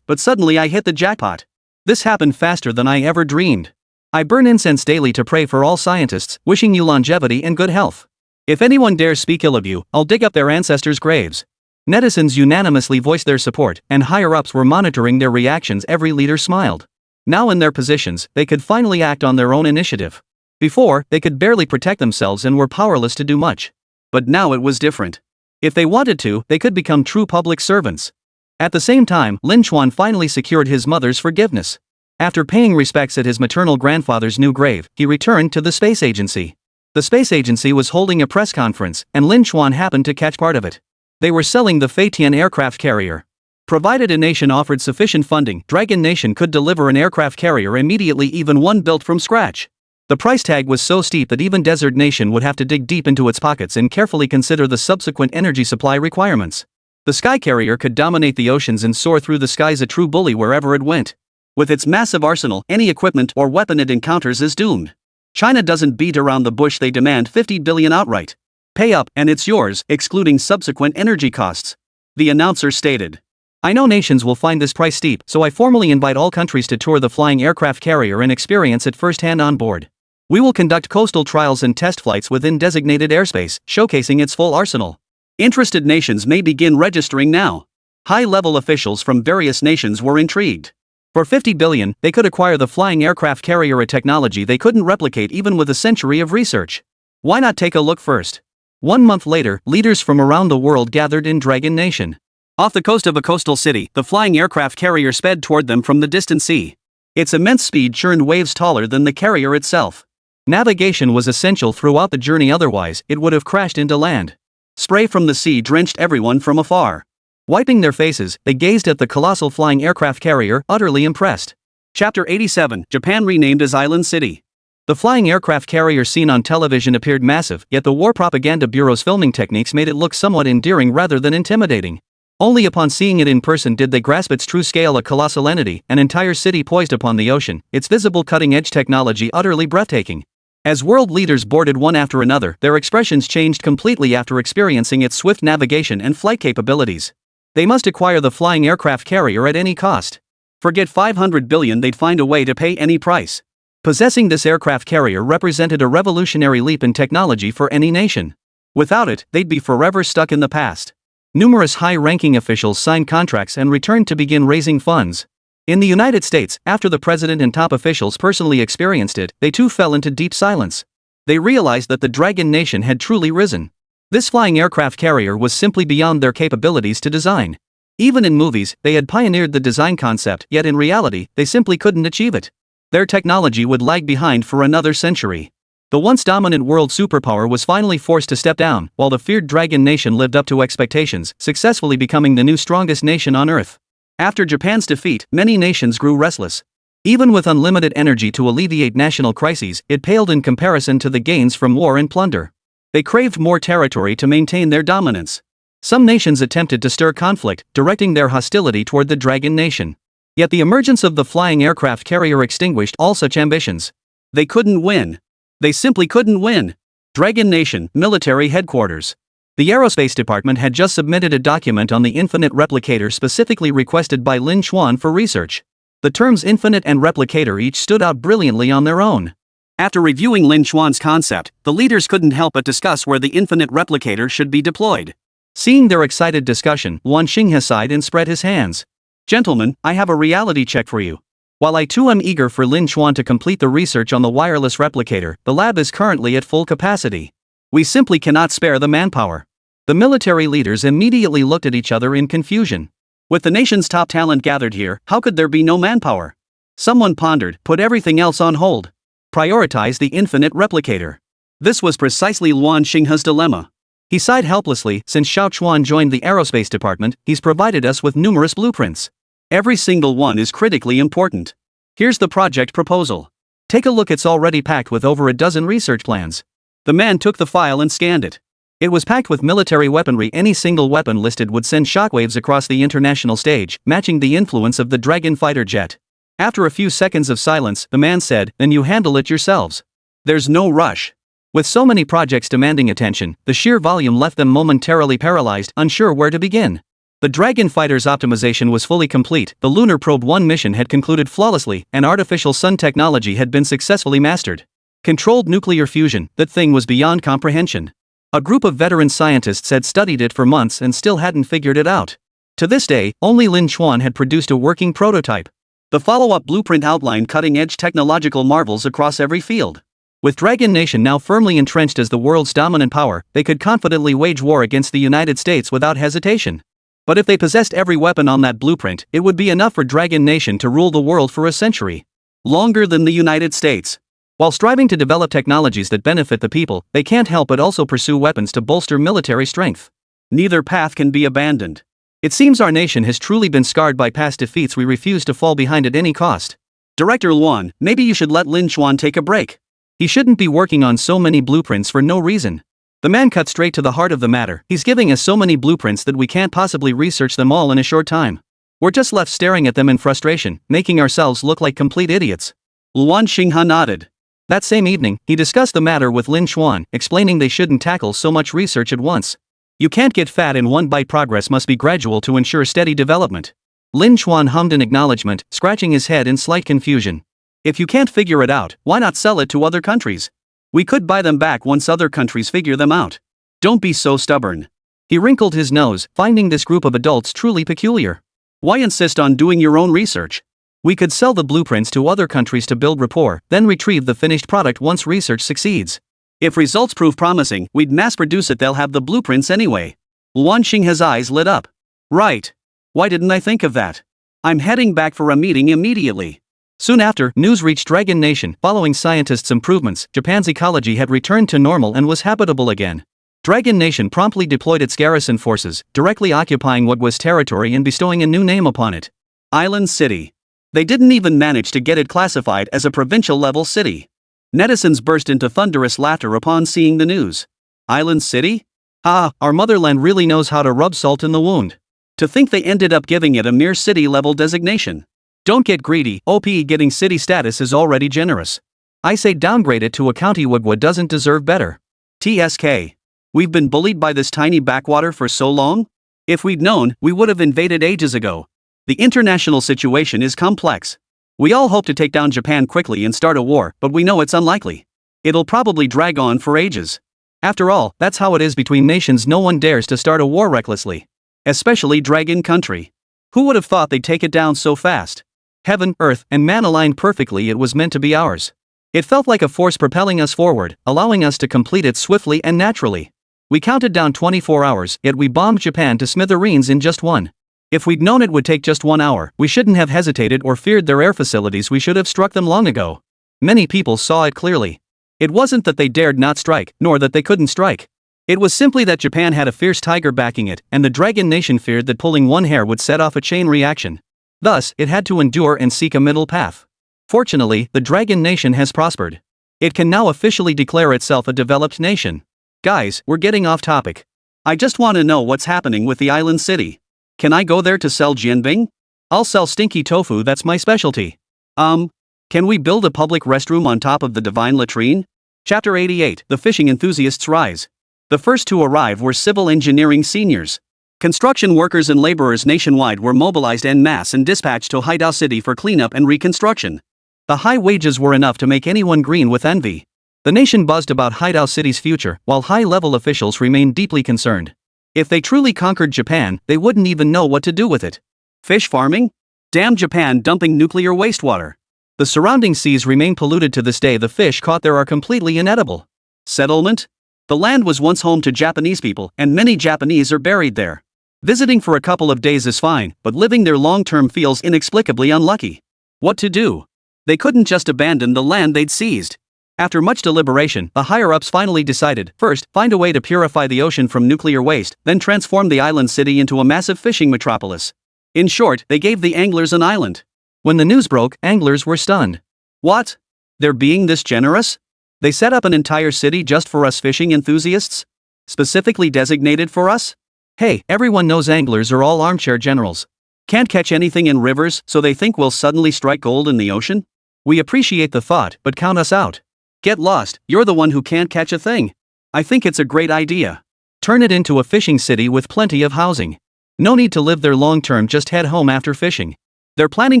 but suddenly I hit the jackpot. This happened faster than I ever dreamed. I burn incense daily to pray for all scientists, wishing you longevity and good health. If anyone dares speak ill of you, I'll dig up their ancestors' graves. Netizens unanimously voiced their support, and higher-ups were monitoring their reactions. Every leader smiled. Now in their positions, they could finally act on their own initiative. Before, they could barely protect themselves and were powerless to do much. But now it was different. If they wanted to, they could become true public servants. At the same time, Lin Chuan finally secured his mother's forgiveness. After paying respects at his maternal grandfather's new grave, he returned to the space agency. The space agency was holding a press conference, and Lin Chuan happened to catch part of it. They were selling the Feitian aircraft carrier. Provided a nation offered sufficient funding, Dragon Nation could deliver an aircraft carrier immediately, even one built from scratch. The price tag was so steep that even Desert Nation would have to dig deep into its pockets and carefully consider the subsequent energy supply requirements. The sky carrier could dominate the oceans and soar through the skies, a true bully wherever it went. With its massive arsenal, any equipment or weapon it encounters is doomed. China doesn't beat around the bush, they demand 50 billion outright. Pay up, and it's yours, excluding subsequent energy costs. The announcer stated. I know nations will find this price steep, so I formally invite all countries to tour the flying aircraft carrier and experience it firsthand on board. We will conduct coastal trials and test flights within designated airspace, showcasing its full arsenal. Interested nations may begin registering now. High-level officials from various nations were intrigued. For 50 billion, they could acquire the flying aircraft carrier, a technology they couldn't replicate even with a century of research. Why not take a look first? 1 month later, leaders from around the world gathered in Dragon Nation. Off the coast of a coastal city, the flying aircraft carrier sped toward them from the distant sea. Its immense speed churned waves taller than the carrier itself. Navigation was essential throughout the journey, otherwise, it would have crashed into land. Spray from the sea drenched everyone from afar. Wiping their faces, they gazed at the colossal flying aircraft carrier, utterly impressed. Chapter 87, Japan renamed as Island City. The flying aircraft carrier seen on television appeared massive, yet the War Propaganda Bureau's filming techniques made it look somewhat endearing rather than intimidating. Only upon seeing it in person did they grasp its true scale, a colossal entity, an entire city poised upon the ocean, its visible cutting-edge technology utterly breathtaking. As world leaders boarded one after another, their expressions changed completely after experiencing its swift navigation and flight capabilities. They must acquire the flying aircraft carrier at any cost. Forget 500 billion, they'd find a way to pay any price. Possessing this aircraft carrier represented a revolutionary leap in technology for any nation. Without it, they'd be forever stuck in the past. Numerous high-ranking officials signed contracts and returned to begin raising funds. In the United States, after the president and top officials personally experienced it, they too fell into deep silence. They realized that the Dragon Nation had truly risen. This flying aircraft carrier was simply beyond their capabilities to design. Even in movies, they had pioneered the design concept, yet in reality, they simply couldn't achieve it. Their technology would lag behind for another century. The once dominant world superpower was finally forced to step down, while the feared Dragon Nation lived up to expectations, successfully becoming the new strongest nation on Earth. After Japan's defeat, many nations grew restless. Even with unlimited energy to alleviate national crises, it paled in comparison to the gains from war and plunder. They craved more territory to maintain their dominance. Some nations attempted to stir conflict, directing their hostility toward the Dragon Nation. Yet the emergence of the flying aircraft carrier extinguished all such ambitions. They couldn't win. They simply couldn't win. Dragon Nation, Military Headquarters. The Aerospace Department had just submitted a document on the infinite replicator specifically requested by Lin Chuan for research. The terms infinite and replicator each stood out brilliantly on their own. After reviewing Lin Chuan's concept, the leaders couldn't help but discuss where the infinite replicator should be deployed. Seeing their excited discussion, Wan Xinghe sighed and spread his hands. Gentlemen, I have a reality check for you. While I too am eager for Lin Chuan to complete the research on the wireless replicator, the lab is currently at full capacity. We simply cannot spare the manpower. The military leaders immediately looked at each other in confusion. With the nation's top talent gathered here, how could there be no manpower? Someone pondered, put everything else on hold. Prioritize the infinite replicator. This was precisely Luan Xinghe's dilemma. He sighed helplessly. Since Xiao Chuan joined the Aerospace Department, he's provided us with numerous blueprints. Every single one is critically important. Here's the project proposal. Take a look, it's already packed with over a dozen research plans. The man took the file and scanned it. It was packed with military weaponry. Any single weapon listed would send shockwaves across the international stage, matching the influence of the Dragon fighter jet. After a few seconds of silence, the man said, "Then you handle it yourselves. There's no rush. With so many projects demanding attention, the sheer volume left them momentarily paralyzed, unsure where to begin. The Dragon Fighter's optimization was fully complete, the Lunar Probe 1 mission had concluded flawlessly, and artificial sun technology had been successfully mastered. Controlled nuclear fusion, that thing was beyond comprehension. A group of veteran scientists had studied it for months and still hadn't figured it out. To this day, only Lin Chuan had produced a working prototype. The follow-up blueprint outlined cutting-edge technological marvels across every field. With Dragon Nation now firmly entrenched as the world's dominant power, they could confidently wage war against the United States without hesitation. But if they possessed every weapon on that blueprint, it would be enough for Dragon Nation to rule the world for a century. Longer than the United States. While striving to develop technologies that benefit the people, they can't help but also pursue weapons to bolster military strength. Neither path can be abandoned. It seems our nation has truly been scarred by past defeats. We refuse to fall behind at any cost. Director Luan, maybe you should let Lin Chuan take a break. He shouldn't be working on so many blueprints for no reason. The man cut straight to the heart of the matter. He's giving us so many blueprints that we can't possibly research them all in a short time. We're just left staring at them in frustration, making ourselves look like complete idiots. Luan Xinghe nodded. That same evening, he discussed the matter with Lin Chuan, explaining they shouldn't tackle so much research at once. You can't get fat in one bite. Progress must be gradual to ensure steady development. Lin Chuan hummed in acknowledgement, scratching his head in slight confusion. If you can't figure it out, why not sell it to other countries? We could buy them back once other countries figure them out. Don't be so stubborn. He wrinkled his nose, finding this group of adults truly peculiar. Why insist on doing your own research? We could sell the blueprints to other countries to build rapport, then retrieve the finished product once research succeeds. If results prove promising, we'd mass produce it. They'll have the blueprints anyway. Luan Xinghe's eyes lit up. Right. Why didn't I think of that? I'm heading back for a meeting immediately. Soon after, news reached Dragon Nation. Following scientists' improvements, Japan's ecology had returned to normal and was habitable again. Dragon Nation promptly deployed its garrison forces, directly occupying what was territory and bestowing a new name upon it. Island City. They didn't even manage to get it classified as a provincial-level city. Netizens burst into thunderous laughter upon seeing the news. Island City? Ah, our motherland really knows how to rub salt in the wound. To think they ended up giving it a mere city-level designation. Don't get greedy. Getting city status is already generous. I say downgrade it to a county. Wugwa doesn't deserve better. TSK. We've been bullied by this tiny backwater for so long? If we'd known, we would have invaded ages ago. The international situation is complex. We all hope to take down Japan quickly and start a war, but we know it's unlikely. It'll probably drag on for ages. After all, that's how it is between nations. No one dares to start a war recklessly. Especially Dragon Country. Who would have thought they'd take it down so fast? Heaven, earth, and man aligned perfectly. It was meant to be ours. It felt like a force propelling us forward, allowing us to complete it swiftly and naturally. We counted down 24 hours, yet we bombed Japan to smithereens in just one. If we'd known it would take just 1 hour, we shouldn't have hesitated or feared their air facilities. We should have struck them long ago. Many people saw it clearly. It wasn't that they dared not strike, nor that they couldn't strike. It was simply that Japan had a fierce tiger backing it, and the Dragon Nation feared that pulling one hair would set off a chain reaction. Thus, it had to endure and seek a middle path. Fortunately, the Dragon Nation has prospered. It can now officially declare itself a developed nation. Guys, we're getting off topic. I just want to know what's happening with the island city. Can I go there to sell jianbing? I'll sell stinky tofu, that's my specialty. Can we build a public restroom on top of the divine latrine? Chapter 88, The Fishing Enthusiasts Rise. The first to arrive were civil engineering seniors. Construction workers and laborers nationwide were mobilized en masse and dispatched to Haidao City for cleanup and reconstruction. The high wages were enough to make anyone green with envy. The nation buzzed about Haidao City's future, while high-level officials remained deeply concerned. If they truly conquered Japan, they wouldn't even know what to do with it. Fish farming? Damn Japan dumping nuclear wastewater. The surrounding seas remain polluted to this day. The fish caught there are completely inedible. Settlement? The land was once home to Japanese people, and many Japanese are buried there. Visiting for a couple of days is fine, but living there long-term feels inexplicably unlucky. What to do? They couldn't just abandon the land they'd seized. After much deliberation, the higher-ups finally decided, first, find a way to purify the ocean from nuclear waste, then transform the island city into a massive fishing metropolis. In short, they gave the anglers an island. When the news broke, anglers were stunned. What? They're being this generous? They set up an entire city just for us fishing enthusiasts? Specifically designated for us? Hey, everyone knows anglers are all armchair generals. Can't catch anything in rivers, so they think we'll suddenly strike gold in the ocean? We appreciate the thought, but count us out. Get lost, you're the one who can't catch a thing. I think it's a great idea. Turn it into a fishing city with plenty of housing. No need to live there long term, just head home after fishing. They're planning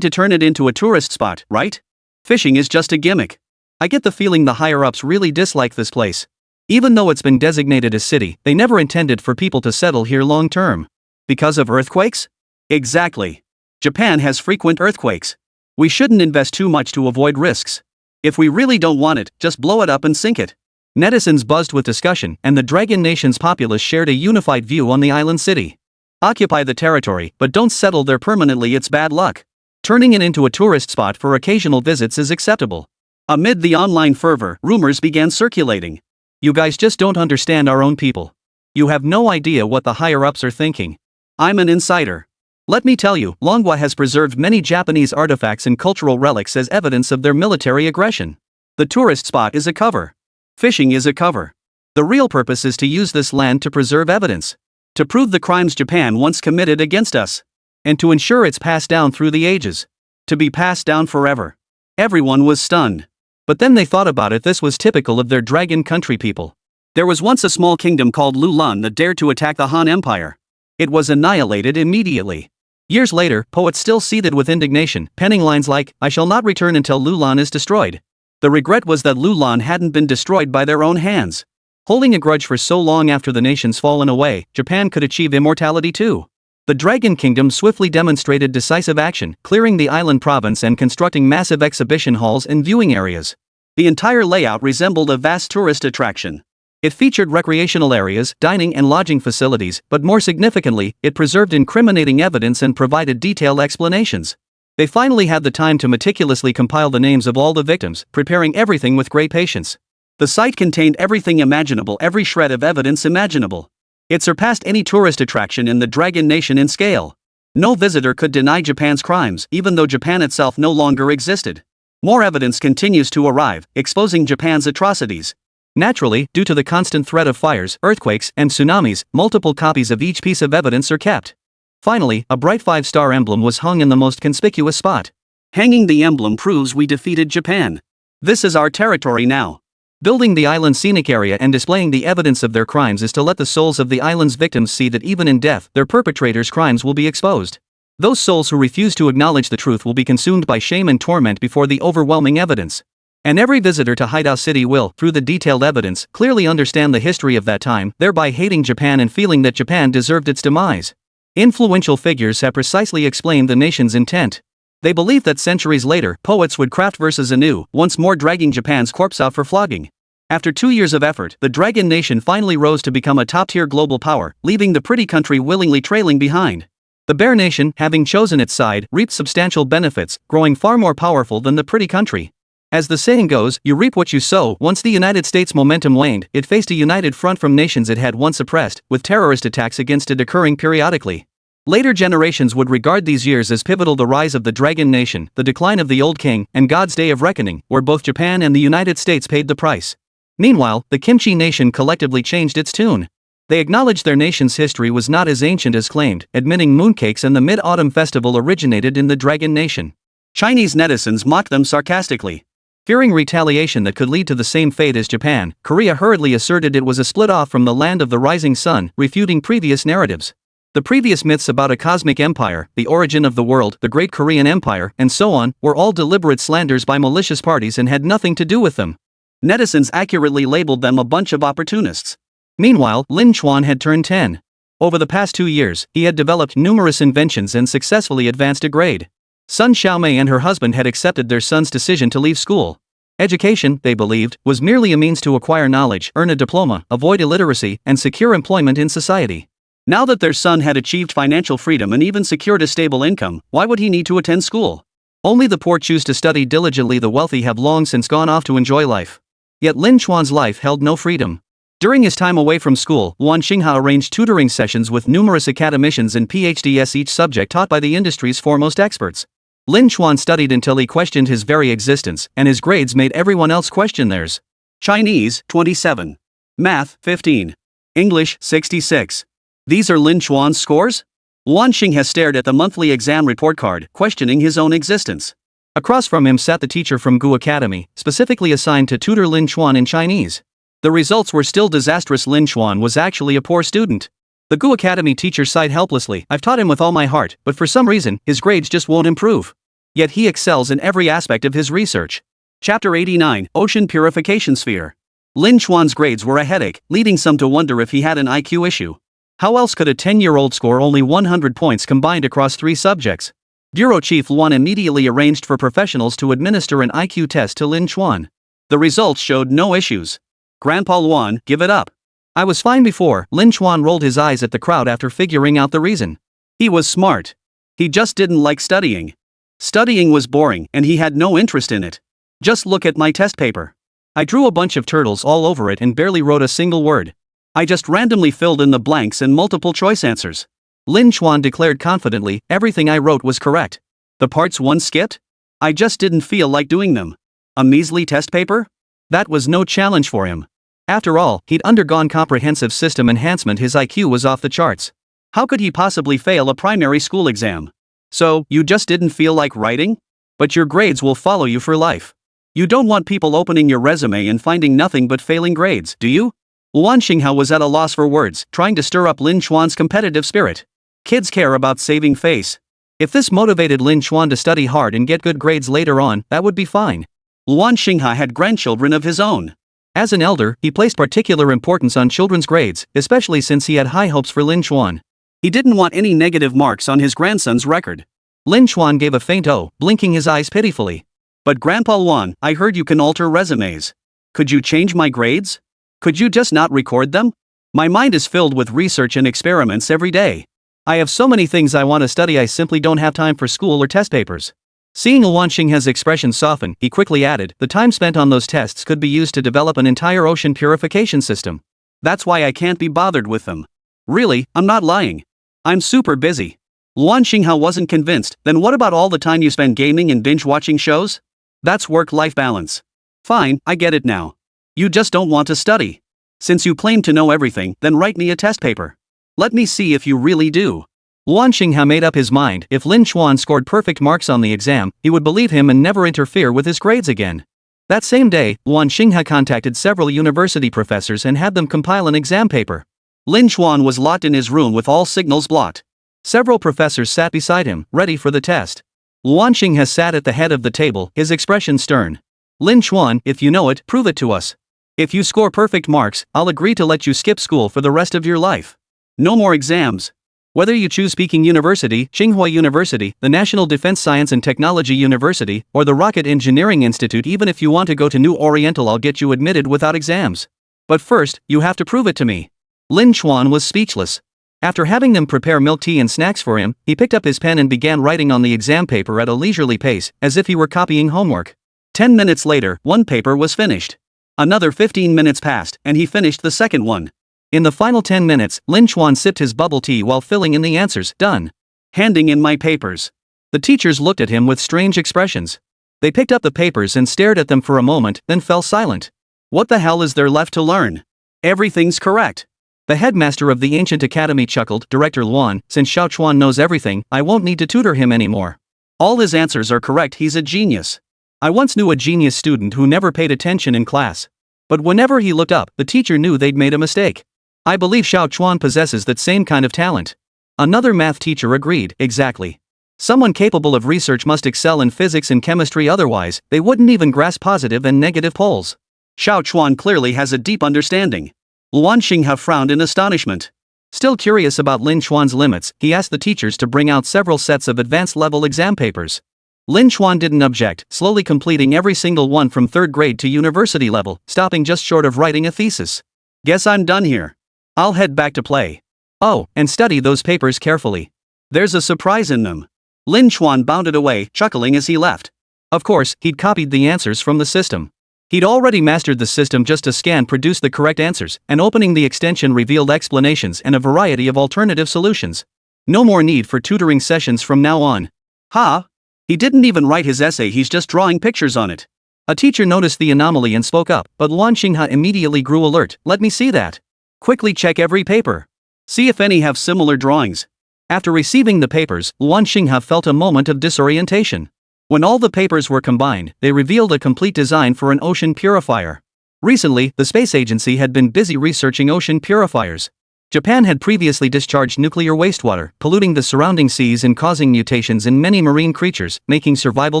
to turn it into a tourist spot, right? Fishing is just a gimmick. I get the feeling the higher-ups really dislike this place. Even though it's been designated a city, they never intended for people to settle here long term. Because of earthquakes? Exactly. Japan has frequent earthquakes. We shouldn't invest too much to avoid risks. If we really don't want it, just blow it up and sink it. Netizens buzzed with discussion, and the Dragon Nation's populace shared a unified view on the island city. Occupy the territory, but don't settle there permanently, it's bad luck. Turning it into a tourist spot for occasional visits is acceptable. Amid the online fervor, rumors began circulating. You guys just don't understand our own people. You have no idea what the higher-ups are thinking. I'm an insider. Let me tell you, Longwa has preserved many Japanese artifacts and cultural relics as evidence of their military aggression. The tourist spot is a cover. Fishing is a cover. The real purpose is to use this land to preserve evidence. To prove the crimes Japan once committed against us. And to ensure it's passed down through the ages. To be passed down forever. Everyone was stunned. But then they thought about it, this was typical of their dragon country people. There was once a small kingdom called Lulan that dared to attack the Han Empire. It was annihilated immediately. Years later, poets still seethed with indignation, penning lines like, "I shall not return until Lulan is destroyed." The regret was that Lulan hadn't been destroyed by their own hands. Holding a grudge for so long after the nation's fallen away, Japan could achieve immortality too. The Dragon Kingdom swiftly demonstrated decisive action, clearing the island province and constructing massive exhibition halls and viewing areas. The entire layout resembled a vast tourist attraction. It featured recreational areas, dining and lodging facilities, but more significantly, it preserved incriminating evidence and provided detailed explanations. They finally had the time to meticulously compile the names of all the victims, preparing everything with great patience. The site contained everything imaginable, every shred of evidence imaginable. It surpassed any tourist attraction in the Dragon Nation in scale. No visitor could deny Japan's crimes, even though Japan itself no longer existed. More evidence continues to arrive, exposing Japan's atrocities. Naturally, due to the constant threat of fires, earthquakes, and tsunamis, multiple copies of each piece of evidence are kept. Finally, a bright 5-star emblem was hung in the most conspicuous spot. Hanging the emblem proves we defeated Japan. This is our territory now. Building the island's scenic area and displaying the evidence of their crimes is to let the souls of the island's victims see that even in death, their perpetrators' crimes will be exposed. Those souls who refuse to acknowledge the truth will be consumed by shame and torment before the overwhelming evidence. And every visitor to Hideout City will, through the detailed evidence, clearly understand the history of that time, thereby hating Japan and feeling that Japan deserved its demise. Influential figures have precisely explained the nation's intent. They believed that centuries later, poets would craft verses anew, once more dragging Japan's corpse out for flogging. After 2 years of effort, the Dragon Nation finally rose to become a top-tier global power, leaving the pretty country willingly trailing behind. The Bear Nation, having chosen its side, reaped substantial benefits, growing far more powerful than the pretty country. As the saying goes, you reap what you sow. Once the United States' momentum waned, it faced a united front from nations it had once oppressed, with terrorist attacks against it occurring periodically. Later generations would regard these years as pivotal: the rise of the Dragon Nation, the decline of the Old King, and God's Day of Reckoning, where both Japan and the United States paid the price. Meanwhile, the Kimchi Nation collectively changed its tune. They acknowledged their nation's history was not as ancient as claimed, admitting mooncakes and the Mid-Autumn Festival originated in the Dragon Nation. Chinese netizens mocked them sarcastically. Fearing retaliation that could lead to the same fate as Japan, Korea hurriedly asserted it was a split off from the land of the rising sun, refuting previous narratives. The previous myths about a cosmic empire, the origin of the world, the Great Korean Empire, and so on, were all deliberate slanders by malicious parties and had nothing to do with them. Netizens accurately labeled them a bunch of opportunists. Meanwhile, Lin Chuan had turned 10. Over the past 2 years, he had developed numerous inventions and successfully advanced a grade. Sun Xiaomei and her husband had accepted their son's decision to leave school. Education, they believed, was merely a means to acquire knowledge, earn a diploma, avoid illiteracy, and secure employment in society. Now that their son had achieved financial freedom and even secured a stable income, why would he need to attend school? Only the poor choose to study diligently. The wealthy have long since gone off to enjoy life. Yet Lin Chuan's life held no freedom. During his time away from school, Wan Xingha arranged tutoring sessions with numerous academicians and PhDs, each subject taught by the industry's foremost experts. Lin Chuan studied until he questioned his very existence, and his grades made everyone else question theirs. Chinese, 27. Math, 15. English, 66. These are Lin Chuan's scores? Wan Xing has stared at the monthly exam report card, questioning his own existence. Across from him sat the teacher from Gu Academy, specifically assigned to tutor Lin Chuan in Chinese. The results were still disastrous. Lin Chuan was actually a poor student. The Gu Academy teacher sighed helplessly. I've taught him with all my heart, but for some reason, his grades just won't improve. Yet he excels in every aspect of his research. Chapter 89, Ocean Purification Sphere. Lin Chuan's grades were a headache, leading some to wonder if he had an IQ issue. How else could a 10-year-old score only 100 points combined across 3 subjects? Bureau Chief Luan immediately arranged for professionals to administer an IQ test to Lin Chuan. The results showed no issues. Grandpa Luan, give it up. I was fine before. Lin Chuan rolled his eyes at the crowd after figuring out the reason. He was smart. He just didn't like studying. Studying was boring and he had no interest in it. Just look at my test paper. I drew a bunch of turtles all over it and barely wrote a single word. I just randomly filled in the blanks and multiple choice answers. Lin Chuan declared confidently, everything I wrote was correct. The parts one skipped? I just didn't feel like doing them. A measly test paper? That was no challenge for him. After all, he'd undergone comprehensive system enhancement. His IQ was off the charts. How could he possibly fail a primary school exam? So, you just didn't feel like writing? But your grades will follow you for life. You don't want people opening your resume and finding nothing but failing grades, do you? Luan Xinghao was at a loss for words, trying to stir up Lin Chuan's competitive spirit. Kids care about saving face. If this motivated Lin Chuan to study hard and get good grades later on, that would be fine. Luan Xinghao had grandchildren of his own. As an elder, he placed particular importance on children's grades, especially since he had high hopes for Lin Chuan. He didn't want any negative marks on his grandson's record. Lin Chuan gave a faint "oh," blinking his eyes pitifully. But Grandpa Luan, I heard you can alter resumes. Could you change my grades? Could you just not record them? My mind is filled with research and experiments every day. I have so many things I want to study, I simply don't have time for school or test papers. Seeing Luan Xingha's expression soften, he quickly added, the time spent on those tests could be used to develop an entire ocean purification system. That's why I can't be bothered with them. Really, I'm not lying. I'm super busy. Luan Xinghao wasn't convinced. Then what about all the time you spend gaming and binge-watching shows? That's work-life balance. Fine, I get it now. You just don't want to study. Since you claim to know everything, then write me a test paper. Let me see if you really do. Luan Xinghao made up his mind. If Lin Chuan scored perfect marks on the exam, he would believe him and never interfere with his grades again. That same day, Luan Xinghao contacted several university professors and had them compile an exam paper. Lin Chuan was locked in his room with all signals blocked. Several professors sat beside him, ready for the test. Luan Xinghao sat at the head of the table, his expression stern. Lin Chuan, if you know it, prove it to us. If you score perfect marks, I'll agree to let you skip school for the rest of your life. No more exams. Whether you choose Peking University, Tsinghua University, the National Defense Science and Technology University, or the Rocket Engineering Institute, even if you want to go to New Oriental, I'll get you admitted without exams. But first, you have to prove it to me. Lin Chuan was speechless. After having them prepare milk tea and snacks for him, he picked up his pen and began writing on the exam paper at a leisurely pace, as if he were copying homework. 10 minutes later, one paper was finished. Another 15 minutes passed, and he finished the second one. In the final 10 minutes, Lin Chuan sipped his bubble tea while filling in the answers. Done. Handing in my papers. The teachers looked at him with strange expressions. They picked up the papers and stared at them for a moment, then fell silent. What the hell is there left to learn? Everything's correct. The headmaster of the ancient academy chuckled. Director Luan, since Xiao Chuan knows everything, I won't need to tutor him anymore. All his answers are correct. He's a genius. I once knew a genius student who never paid attention in class. But whenever he looked up, the teacher knew they'd made a mistake. I believe Xiao Chuan possesses that same kind of talent. Another math teacher agreed. Exactly. Someone capable of research must excel in physics and chemistry, otherwise, they wouldn't even grasp positive and negative poles. Xiao Chuan clearly has a deep understanding. Luan Xinghao frowned in astonishment. Still curious about Lin Chuan's limits, he asked the teachers to bring out several sets of advanced-level exam papers. Lin Chuan didn't object, slowly completing every single one from third grade to university level, stopping just short of writing a thesis. Guess I'm done here. I'll head back to play. Oh, and study those papers carefully. There's a surprise in them. Lin Chuan bounded away, chuckling as he left. Of course, he'd copied the answers from the system. He'd already mastered the system. Just a scan produced the correct answers, and opening the extension revealed explanations and a variety of alternative solutions. No more need for tutoring sessions from now on. Ha! He didn't even write his essay, he's just drawing pictures on it. A teacher noticed the anomaly and spoke up, but Luan Xinghao immediately grew alert. Let me see that. Quickly check every paper. See if any have similar drawings. After receiving the papers, Luan Xinghao felt a moment of disorientation. When all the papers were combined, they revealed a complete design for an ocean purifier. Recently, the space agency had been busy researching ocean purifiers. Japan had previously discharged nuclear wastewater, polluting the surrounding seas and causing mutations in many marine creatures, making survival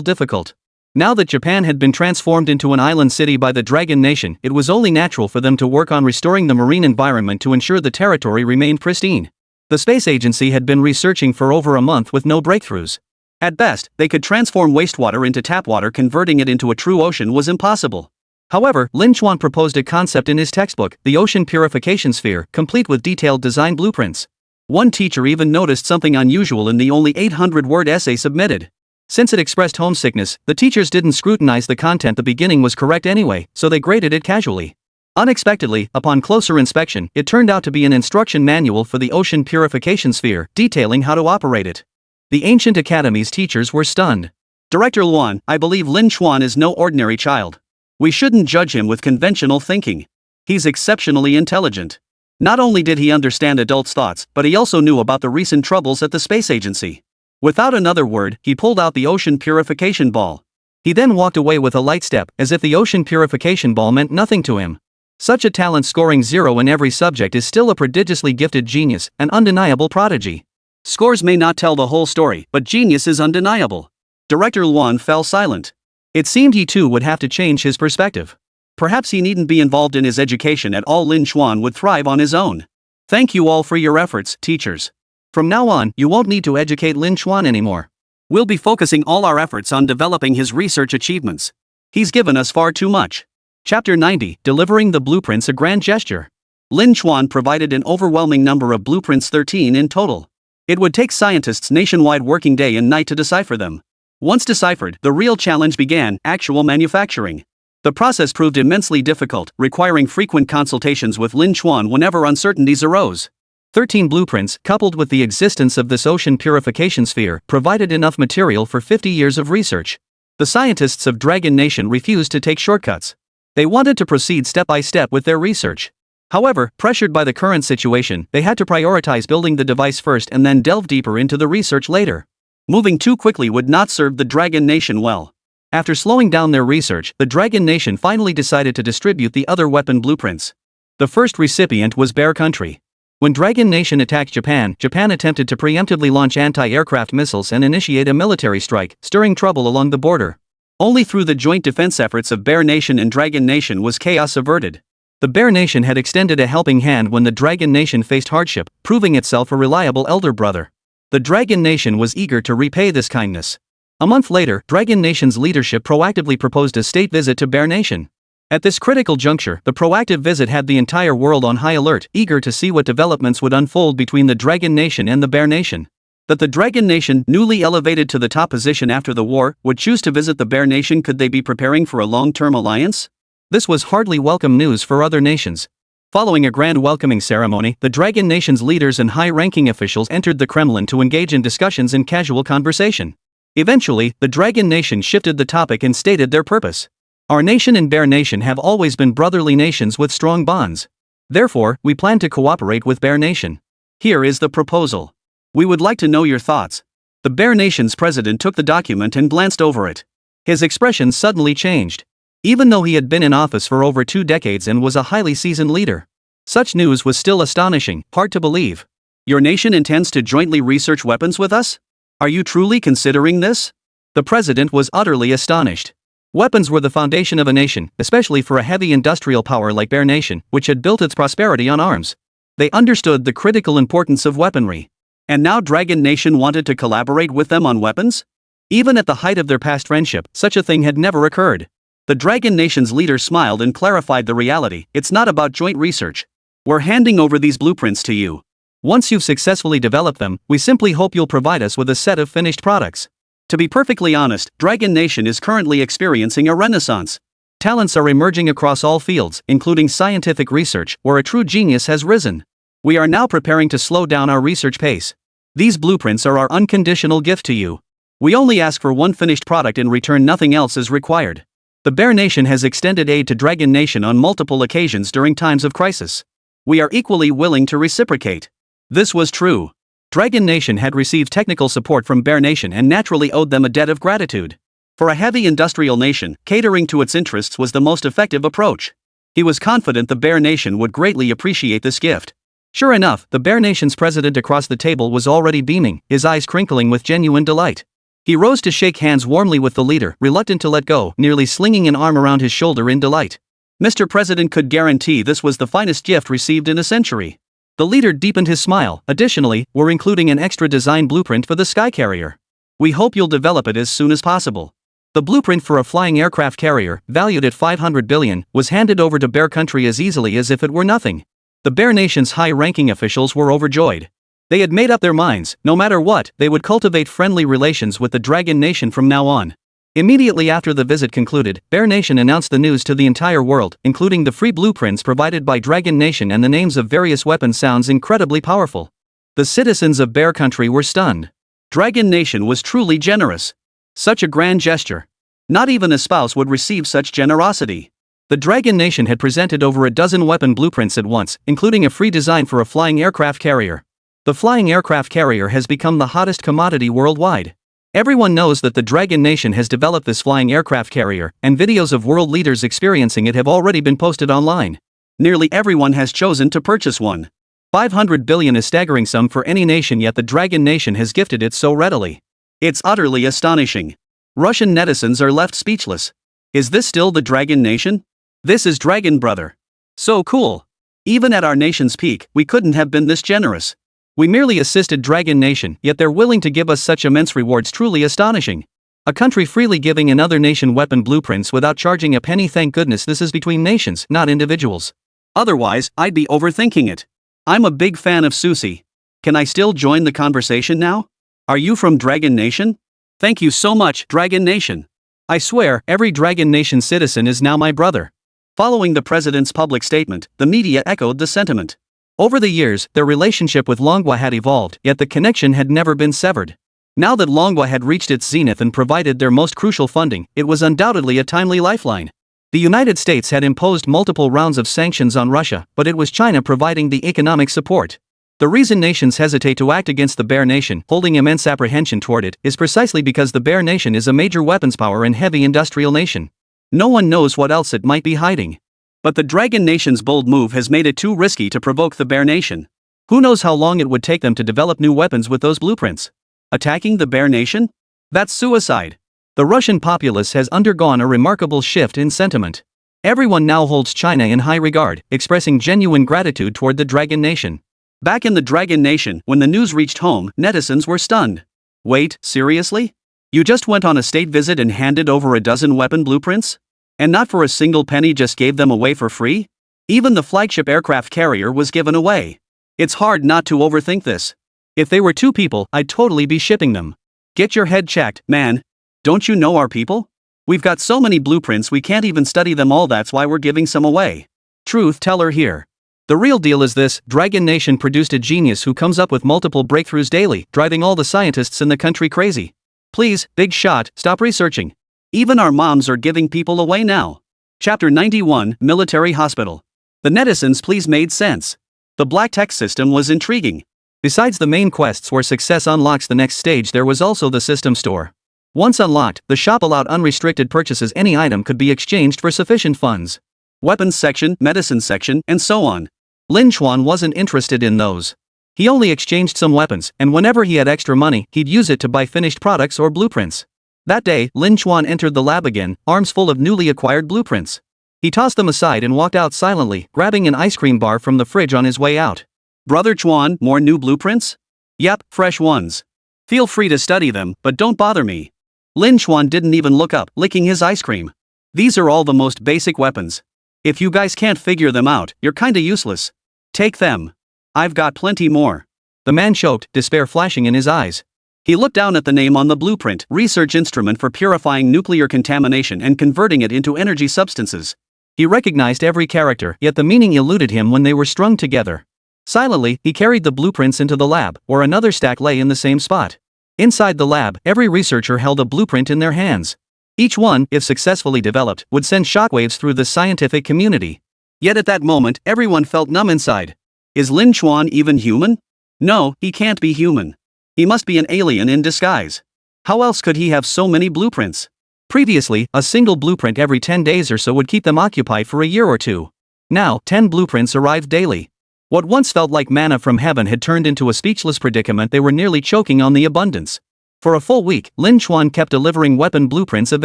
difficult. Now that Japan had been transformed into an island city by the Dragon Nation, it was only natural for them to work on restoring the marine environment to ensure the territory remained pristine. The space agency had been researching for over a month with no breakthroughs. At best, they could transform wastewater into tap water. Converting it into a true ocean was impossible. However, Lin Chuan proposed a concept in his textbook, the Ocean Purification Sphere, complete with detailed design blueprints. One teacher even noticed something unusual in the only 800-word essay submitted. Since it expressed homesickness, the teachers didn't scrutinize the content. The beginning was correct anyway, so they graded it casually. Unexpectedly, upon closer inspection, it turned out to be an instruction manual for the Ocean Purification Sphere, detailing how to operate it. The ancient academy's teachers were stunned. Director Luan, I believe Lin Chuan is no ordinary child. We shouldn't judge him with conventional thinking. He's exceptionally intelligent. Not only did he understand adults' thoughts, but he also knew about the recent troubles at the space agency. Without another word, he pulled out the ocean purification ball. He then walked away with a light step, as if the ocean purification ball meant nothing to him. Such a talent, scoring 0 in every subject, is still a prodigiously gifted genius, an undeniable prodigy. Scores may not tell the whole story, but genius is undeniable. Director Luan fell silent. It seemed he too would have to change his perspective. Perhaps he needn't be involved in his education at all. Lin Chuan would thrive on his own. Thank you all for your efforts, teachers. From now on, you won't need to educate Lin Chuan anymore. We'll be focusing all our efforts on developing his research achievements. He's given us far too much. Chapter 90, Delivering the Blueprints, a Grand Gesture. Lin Chuan provided an overwhelming number of blueprints, 13 in total. It would take scientists nationwide working day and night to decipher them. Once deciphered, the real challenge began, actual manufacturing. The process proved immensely difficult, requiring frequent consultations with Lin Chuan whenever uncertainties arose. 13 blueprints, coupled with the existence of this ocean purification sphere, provided enough material for 50 years of research. The scientists of Dragon Nation refused to take shortcuts. They wanted to proceed step by step with their research. However, pressured by the current situation, they had to prioritize building the device first and then delve deeper into the research later. Moving too quickly would not serve the Dragon Nation well. After slowing down their research, the Dragon Nation finally decided to distribute the other weapon blueprints. The first recipient was Bear Country. When Dragon Nation attacked Japan, Japan attempted to preemptively launch anti-aircraft missiles and initiate a military strike, stirring trouble along the border. Only through the joint defense efforts of Bear Nation and Dragon Nation was chaos averted. The Bear Nation had extended a helping hand when the Dragon Nation faced hardship, proving itself a reliable elder brother. The Dragon Nation was eager to repay this kindness. A month later, Dragon Nation's leadership proactively proposed a state visit to Bear Nation. At this critical juncture, the proactive visit had the entire world on high alert, eager to see what developments would unfold between the Dragon Nation and the Bear Nation. That the Dragon Nation, newly elevated to the top position after the war, would choose to visit the Bear Nation. Could they be preparing for a long-term alliance? This was hardly welcome news for other nations. Following a grand welcoming ceremony, the Dragon Nation's leaders and high-ranking officials entered the Kremlin to engage in discussions and casual conversation. Eventually, the Dragon Nation shifted the topic and stated their purpose. Our nation and Bear Nation have always been brotherly nations with strong bonds. Therefore, we plan to cooperate with Bear Nation. Here is the proposal. We would like to know your thoughts. The Bear Nation's president took the document and glanced over it. His expression suddenly changed. Even though he had been in office for over 2 decades and was a highly seasoned leader, such news was still astonishing, hard to believe. Your nation intends to jointly research weapons with us? Are you truly considering this? The president was utterly astonished. Weapons were the foundation of a nation, especially for a heavy industrial power like Bear Nation, which had built its prosperity on arms. They understood the critical importance of weaponry. And now Dragon Nation wanted to collaborate with them on weapons? Even at the height of their past friendship, such a thing had never occurred. The Dragon Nation's leader smiled and clarified the reality. It's not about joint research. We're handing over these blueprints to you. Once you've successfully developed them, we simply hope you'll provide us with a set of finished products. To be perfectly honest, Dragon Nation is currently experiencing a renaissance. Talents are emerging across all fields, including scientific research, where a true genius has risen. We are now preparing to slow down our research pace. These blueprints are our unconditional gift to you. We only ask for one finished product. In return, nothing else is required. The Bear Nation has extended aid to Dragon Nation on multiple occasions during times of crisis. We are equally willing to reciprocate. This was true. Dragon Nation had received technical support from Bear Nation and naturally owed them a debt of gratitude. For a heavy industrial nation, catering to its interests was the most effective approach. He was confident the Bear Nation would greatly appreciate this gift. Sure enough, the Bear Nation's president across the table was already beaming, his eyes crinkling with genuine delight. He rose to shake hands warmly with the leader, reluctant to let go, nearly slinging an arm around his shoulder in delight. Mr. President could guarantee this was the finest gift received in a century. The leader deepened his smile. Additionally, we're including an extra design blueprint for the sky carrier. We hope you'll develop it as soon as possible. The blueprint for a flying aircraft carrier, valued at 500 billion, was handed over to Bear Country as easily as if it were nothing. The Bear Nation's high-ranking officials were overjoyed. They had made up their minds, no matter what, they would cultivate friendly relations with the Dragon Nation from now on. Immediately after the visit concluded, Bear Nation announced the news to the entire world, including the free blueprints provided by Dragon Nation and the names of various weapons. Sounds incredibly powerful. The citizens of Bear Country were stunned. Dragon Nation was truly generous. Such a grand gesture. Not even a spouse would receive such generosity. The Dragon Nation had presented over a dozen weapon blueprints at once, including a free design for a flying aircraft carrier. The flying aircraft carrier has become the hottest commodity worldwide. Everyone knows that the Dragon Nation has developed this flying aircraft carrier, and videos of world leaders experiencing it have already been posted online. Nearly everyone has chosen to purchase one. 500 billion is a staggering sum for any nation, yet the Dragon Nation has gifted it so readily. It's utterly astonishing. Russian netizens are left speechless. Is this still the Dragon Nation? This is Dragon Brother. So cool. Even at our nation's peak, we couldn't have been this generous. We merely assisted Dragon Nation, yet they're willing to give us such immense rewards. Truly astonishing. A country freely giving another nation weapon blueprints without charging a penny. Thank goodness this is between nations, not individuals. Otherwise, I'd be overthinking it. I'm a big fan of sushi. Can I still join the conversation now? Are you from Dragon Nation? Thank you so much, Dragon Nation. I swear, every Dragon Nation citizen is now my brother. Following the president's public statement, the media echoed the sentiment. Over the years, their relationship with Longwa had evolved, yet the connection had never been severed. Now that Longwa had reached its zenith and provided their most crucial funding, it was undoubtedly a timely lifeline. The United States had imposed multiple rounds of sanctions on Russia, but it was China providing the economic support. The reason nations hesitate to act against the Bear Nation, holding immense apprehension toward it, is precisely because the Bear Nation is a major weapons power and heavy industrial nation. No one knows what else it might be hiding. But the Dragon Nation's bold move has made it too risky to provoke the Bear Nation. Who knows how long it would take them to develop new weapons with those blueprints? Attacking the Bear Nation? That's suicide. The Russian populace has undergone a remarkable shift in sentiment. Everyone now holds China in high regard, expressing genuine gratitude toward the Dragon Nation. Back in the Dragon Nation, when the news reached home, netizens were stunned. Wait, seriously? You just went on a state visit and handed over a dozen weapon blueprints? And not for a single penny, just gave them away for free? Even the flagship aircraft carrier was given away. It's hard not to overthink this. If they were two people, I'd totally be shipping them. Get your head checked, man. Don't you know our people? We've got so many blueprints we can't even study them all, that's why we're giving some away. Truth teller here. The real deal is this: Dragon Nation produced a genius who comes up with multiple breakthroughs daily, driving all the scientists in the country crazy. Please, big shot, stop researching. Even our moms are giving people away now. Chapter 91, Military Hospital. The netizens' pleas made sense. The black tech system was intriguing. Besides the main quests where success unlocks the next stage, there was also the system store. Once unlocked, the shop allowed unrestricted purchases. Any item could be exchanged for sufficient funds. Weapons section, medicine section, and so on. Lin Chuan wasn't interested in those. He only exchanged some weapons, and whenever he had extra money, he'd use it to buy finished products or blueprints. That day, Lin Chuan entered the lab again, arms full of newly acquired blueprints. He tossed them aside and walked out silently, grabbing an ice cream bar from the fridge on his way out. Brother Chuan, more new blueprints? Yep, fresh ones. Feel free to study them, but don't bother me. Lin Chuan didn't even look up, licking his ice cream. These are all the most basic weapons. If you guys can't figure them out, you're kinda useless. Take them. I've got plenty more. The man choked, despair flashing in his eyes. He looked down at the name on the blueprint: research instrument for purifying nuclear contamination and converting it into energy substances. He recognized every character, yet the meaning eluded him when they were strung together. Silently, he carried the blueprints into the lab, where another stack lay in the same spot. Inside the lab, every researcher held a blueprint in their hands. Each one, if successfully developed, would send shockwaves through the scientific community. Yet at that moment, everyone felt numb inside. Is Lin Chuan even human? No, he can't be human. He must be an alien in disguise. How else could he have so many blueprints? Previously, a single blueprint every 10 days or so would keep them occupied for a year or two. Now, 10 blueprints arrived daily. What once felt like manna from heaven had turned into a speechless predicament. They were nearly choking on the abundance. For a full week, Lin Chuan kept delivering weapon blueprints of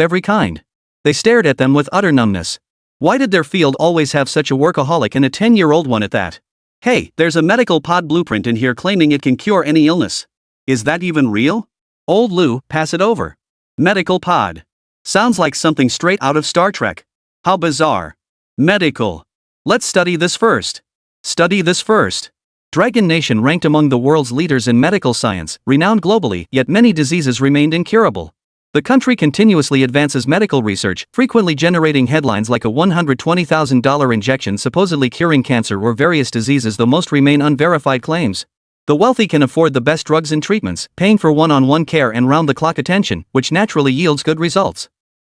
every kind. They stared at them with utter numbness. Why did their field always have such a workaholic and a 10-year-old one at that? Hey, there's a medical pod blueprint in here claiming it can cure any illness. Is that even real? Old Lou, pass it over. Medical pod. Sounds like something straight out of Star Trek. How bizarre. Medical. Let's study this first. Study this first. Dragon Nation ranked among the world's leaders in medical science, renowned globally, yet many diseases remained incurable. The country continuously advances medical research, frequently generating headlines like a $120,000 injection supposedly curing cancer or various diseases, though most remain unverified claims. The wealthy can afford the best drugs and treatments, paying for one-on-one care and round-the-clock attention, which naturally yields good results.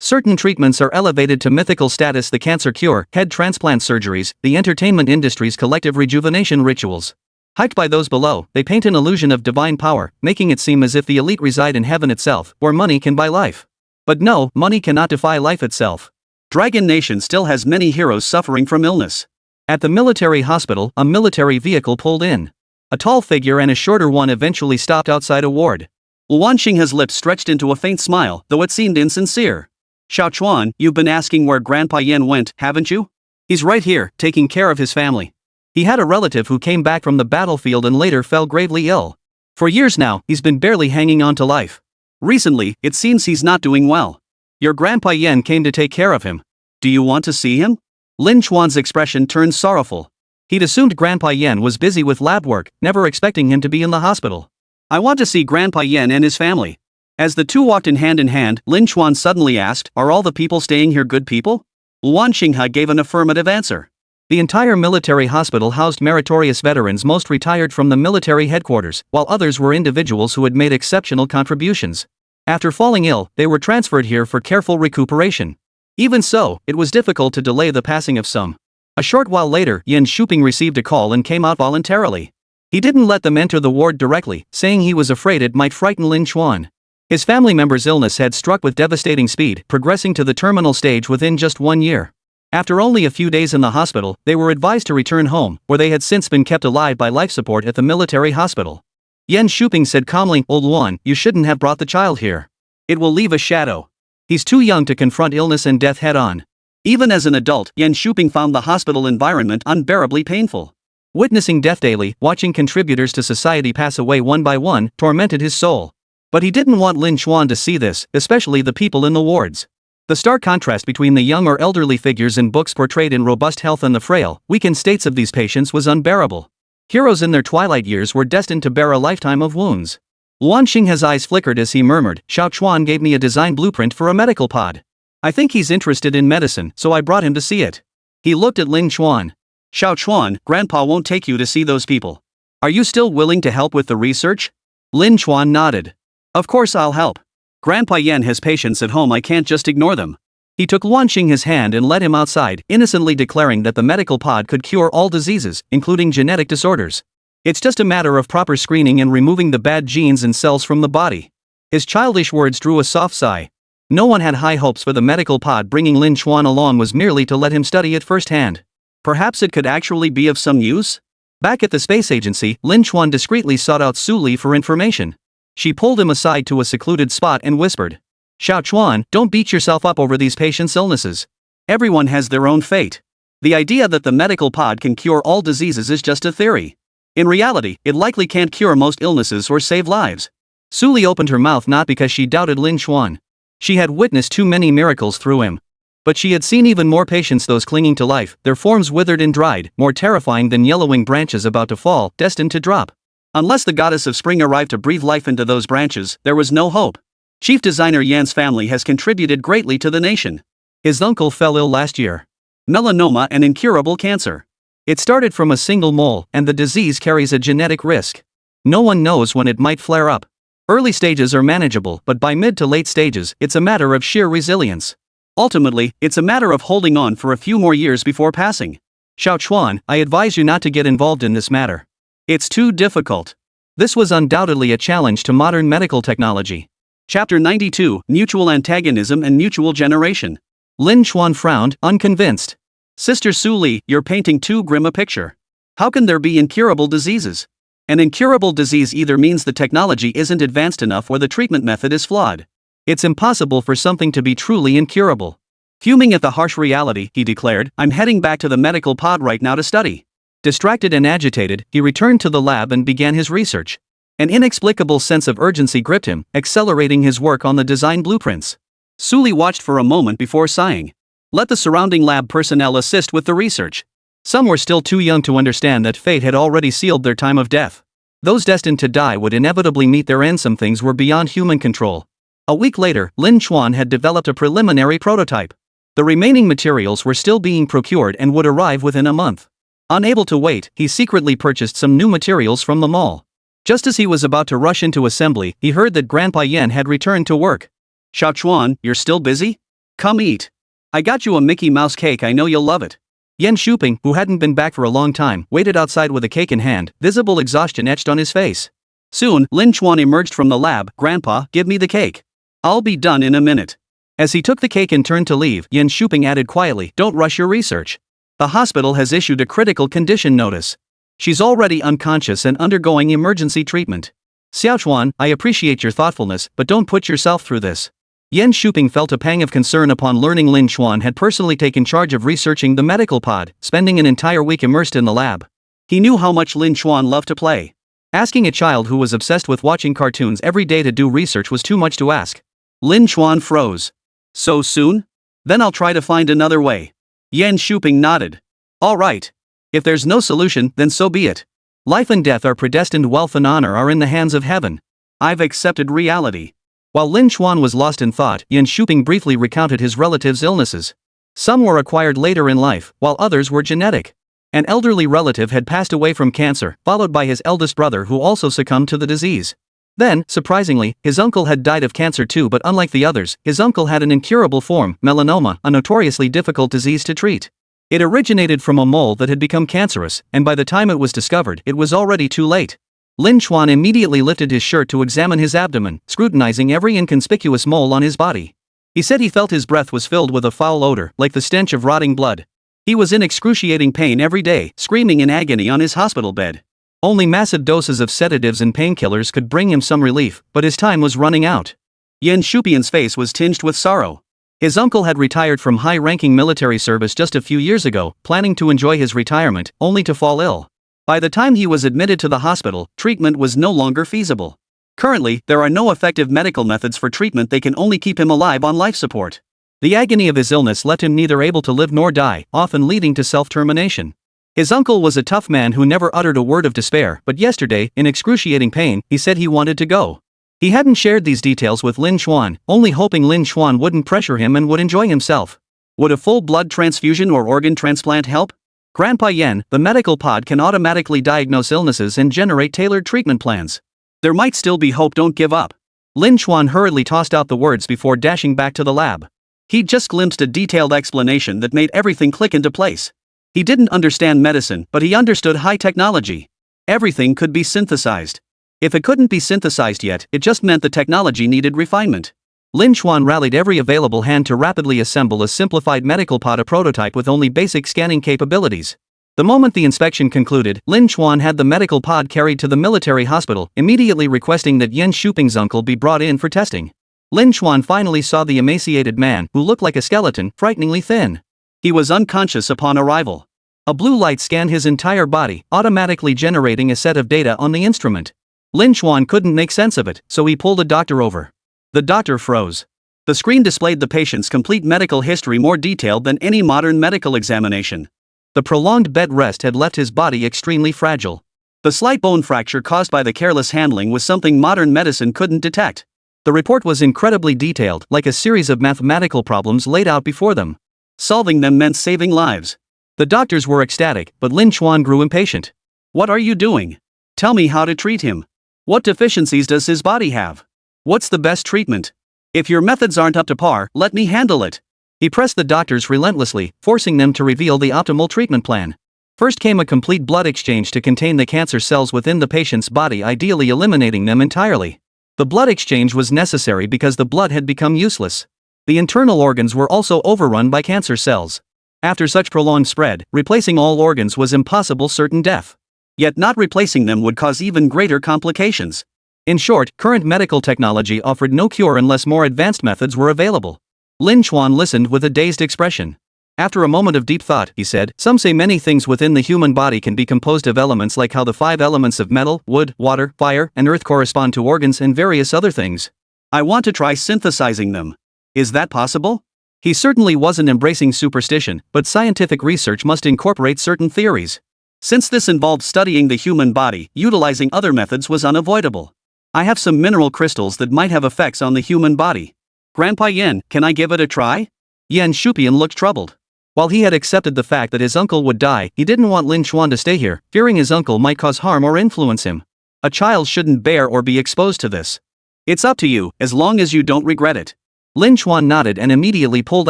Certain treatments are elevated to mythical status: the cancer cure, head transplant surgeries, the entertainment industry's collective rejuvenation rituals. Hyped by those below, they paint an illusion of divine power, making it seem as if the elite reside in heaven itself, where money can buy life. But no, money cannot defy life itself. Dragon Nation still has many heroes suffering from illness. At the military hospital, a military vehicle pulled in. A tall figure and a shorter one eventually stopped outside a ward. Wanxing, his lips stretched into a faint smile, though it seemed insincere. Xiao Chuan, you've been asking where Grandpa Yan went, haven't you? He's right here, taking care of his family. He had a relative who came back from the battlefield and later fell gravely ill. For years now, he's been barely hanging on to life. Recently, it seems he's not doing well. Your Grandpa Yan came to take care of him. Do you want to see him? Lin Chuan's expression turned sorrowful. He'd assumed Grandpa Yan was busy with lab work, never expecting him to be in the hospital. I want to see Grandpa Yan and his family. As the two walked in hand, Lin Chuan suddenly asked, are all the people staying here good people? Wanxing gave an affirmative answer. The entire military hospital housed meritorious veterans, most retired from the military headquarters, while others were individuals who had made exceptional contributions. After falling ill, they were transferred here for careful recuperation. Even so, it was difficult to delay the passing of some. A short while later, Yan Shuping received a call and came out voluntarily. He didn't let them enter the ward directly, saying he was afraid it might frighten Lin Chuan. His family member's illness had struck with devastating speed, progressing to the terminal stage within just 1 year. After only a few days in the hospital, they were advised to return home, where they had since been kept alive by life support at the military hospital. Yan Shuping said calmly, Old Luan, you shouldn't have brought the child here. It will leave a shadow. He's too young to confront illness and death head-on. Even as an adult, Yan Shuping found the hospital environment unbearably painful. Witnessing death daily, watching contributors to society pass away one by one, tormented his soul. But he didn't want Lin Chuan to see this, especially the people in the wards. The stark contrast between the young or elderly figures in books portrayed in robust health and the frail, weakened states of these patients was unbearable. Heroes in their twilight years were destined to bear a lifetime of wounds. Wanxing's eyes flickered as he murmured, Xiao Chuan gave me a design blueprint for a medical pod. I think he's interested in medicine, so I brought him to see it. He looked at Lin Chuan. Xiao Chuan, Grandpa won't take you to see those people. Are you still willing to help with the research? Lin Chuan nodded. Of course I'll help. Grandpa Yan has patients at home, I can't just ignore them. He took Wanxing's hand and led him outside, innocently declaring that the medical pod could cure all diseases, including genetic disorders. It's just a matter of proper screening and removing the bad genes and cells from the body. His childish words drew a soft sigh. No one had high hopes for the medical pod. Bringing Lin Chuan along was merely to let him study it firsthand. Perhaps it could actually be of some use? Back at the space agency, Lin Chuan discreetly sought out Su Li for information. She pulled him aside to a secluded spot and whispered, Xiao Chuan, don't beat yourself up over these patients' illnesses. Everyone has their own fate. The idea that the medical pod can cure all diseases is just a theory. In reality, it likely can't cure most illnesses or save lives. Su Li opened her mouth not because she doubted Lin Chuan. She had witnessed too many miracles through him. But she had seen even more patients, those clinging to life, their forms withered and dried, more terrifying than yellowing branches about to fall, destined to drop. Unless the goddess of spring arrived to breathe life into those branches, there was no hope. Chief designer Yan's family has contributed greatly to the nation. His uncle fell ill last year. Melanoma, an incurable cancer. It started from a single mole, and the disease carries a genetic risk. No one knows when it might flare up. Early stages are manageable, but by mid to late stages, it's a matter of sheer resilience. Ultimately, it's a matter of holding on for a few more years before passing. Xiao Chuan, I advise you not to get involved in this matter. It's too difficult. This was undoubtedly a challenge to modern medical technology. Chapter 92, Mutual Antagonism and Mutual Generation. Lin Chuan frowned, unconvinced. Sister Su Li, you're painting too grim a picture. How can there be incurable diseases? An incurable disease either means the technology isn't advanced enough or the treatment method is flawed. It's impossible for something to be truly incurable. Fuming at the harsh reality, he declared, I'm heading back to the medical pod right now to study. Distracted and agitated, he returned to the lab and began his research. An inexplicable sense of urgency gripped him, accelerating his work on the design blueprints. Su Li watched for a moment before sighing. Let the surrounding lab personnel assist with the research. Some were still too young to understand that fate had already sealed their time of death. Those destined to die would inevitably meet their end. Some things were beyond human control. A week later, Lin Chuan had developed a preliminary prototype. The remaining materials were still being procured and would arrive within a month. Unable to wait, he secretly purchased some new materials from the mall. Just as he was about to rush into assembly, he heard that Grandpa Yan had returned to work. Xiao Chuan, you're still busy? Come eat. I got you a Mickey Mouse cake, I know you'll love it. Yan Shuping, who hadn't been back for a long time, waited outside with a cake in hand, visible exhaustion etched on his face. Soon, Lin Chuan emerged from the lab. Grandpa, give me the cake. I'll be done in a minute. As he took the cake and turned to leave, Yan Shuping added quietly, don't rush your research. The hospital has issued a critical condition notice. She's already unconscious and undergoing emergency treatment. Xiao Chuan, I appreciate your thoughtfulness, but don't put yourself through this. Yan Shuping felt a pang of concern upon learning Lin Chuan had personally taken charge of researching the medical pod, spending an entire week immersed in the lab. He knew how much Lin Chuan loved to play. Asking a child who was obsessed with watching cartoons every day to do research was too much to ask. Lin Chuan froze. So soon? Then I'll try to find another way. Yan Shuping nodded. All right. If there's no solution, then so be it. Life and death are predestined, wealth and honor are in the hands of heaven. I've accepted reality. While Lin Chuan was lost in thought, Yan Shuping briefly recounted his relatives' illnesses. Some were acquired later in life, while others were genetic. An elderly relative had passed away from cancer, followed by his eldest brother who also succumbed to the disease. Then, surprisingly, his uncle had died of cancer too, but unlike the others, his uncle had an incurable form, melanoma, a notoriously difficult disease to treat. It originated from a mole that had become cancerous, and by the time it was discovered, it was already too late. Lin Chuan immediately lifted his shirt to examine his abdomen, scrutinizing every inconspicuous mole on his body. He said he felt his breath was filled with a foul odor, like the stench of rotting blood. He was in excruciating pain every day, screaming in agony on his hospital bed. Only massive doses of sedatives and painkillers could bring him some relief, but his time was running out. Yan Shuping's face was tinged with sorrow. His uncle had retired from high-ranking military service just a few years ago, planning to enjoy his retirement, only to fall ill. By the time he was admitted to the hospital, treatment was no longer feasible. Currently, there are no effective medical methods for treatment. They can only keep him alive on life support. The agony of his illness left him neither able to live nor die, often leading to self-termination. His uncle was a tough man who never uttered a word of despair, but yesterday, in excruciating pain, he said he wanted to go. He hadn't shared these details with Lin Chuan, only hoping Lin Chuan wouldn't pressure him and would enjoy himself. Would a full blood transfusion or organ transplant help? Grandpa Yan, the medical pod can automatically diagnose illnesses and generate tailored treatment plans. There might still be hope, don't give up. Lin Chuan hurriedly tossed out the words before dashing back to the lab. He'd just glimpsed a detailed explanation that made everything click into place. He didn't understand medicine, but he understood high technology. Everything could be synthesized. If it couldn't be synthesized yet, it just meant the technology needed refinement. Lin Chuan rallied every available hand to rapidly assemble a simplified medical pod, a prototype with only basic scanning capabilities. The moment the inspection concluded, Lin Chuan had the medical pod carried to the military hospital, immediately requesting that Yan Shuping's uncle be brought in for testing. Lin Chuan finally saw the emaciated man, who looked like a skeleton, frighteningly thin. He was unconscious upon arrival. A blue light scanned his entire body, automatically generating a set of data on the instrument. Lin Chuan couldn't make sense of it, so he pulled a doctor over. The doctor froze. The screen displayed the patient's complete medical history, more detailed than any modern medical examination. The prolonged bed rest had left his body extremely fragile. The slight bone fracture caused by the careless handling was something modern medicine couldn't detect. The report was incredibly detailed, like a series of mathematical problems laid out before them. Solving them meant saving lives. The doctors were ecstatic, but Lin Chuan grew impatient. What are you doing? Tell me how to treat him. What deficiencies does his body have? What's the best treatment? If your methods aren't up to par, let me handle it. He pressed the doctors relentlessly, forcing them to reveal the optimal treatment plan. First came a complete blood exchange to contain the cancer cells within the patient's body, ideally eliminating them entirely. The blood exchange was necessary because the blood had become useless. The internal organs were also overrun by cancer cells. After such prolonged spread, replacing all organs was impossible, certain death. Yet not replacing them would cause even greater complications. In short, current medical technology offered no cure unless more advanced methods were available. Lin Chuan listened with a dazed expression. After a moment of deep thought, he said, "Some say many things within the human body can be composed of elements, like how the 5 elements of metal, wood, water, fire, and earth correspond to organs and various other things. I want to try synthesizing them. Is that possible?" He certainly wasn't embracing superstition, but scientific research must incorporate certain theories. Since this involved studying the human body, utilizing other methods was unavoidable. I have some mineral crystals that might have effects on the human body. Grandpa Yen, can I give it a try? Yan Shupian looked troubled. While he had accepted the fact that his uncle would die, he didn't want Lin Chuan to stay here, fearing his uncle might cause harm or influence him. A child shouldn't bear or be exposed to this. It's up to you, as long as you don't regret it. Lin Chuan nodded and immediately pulled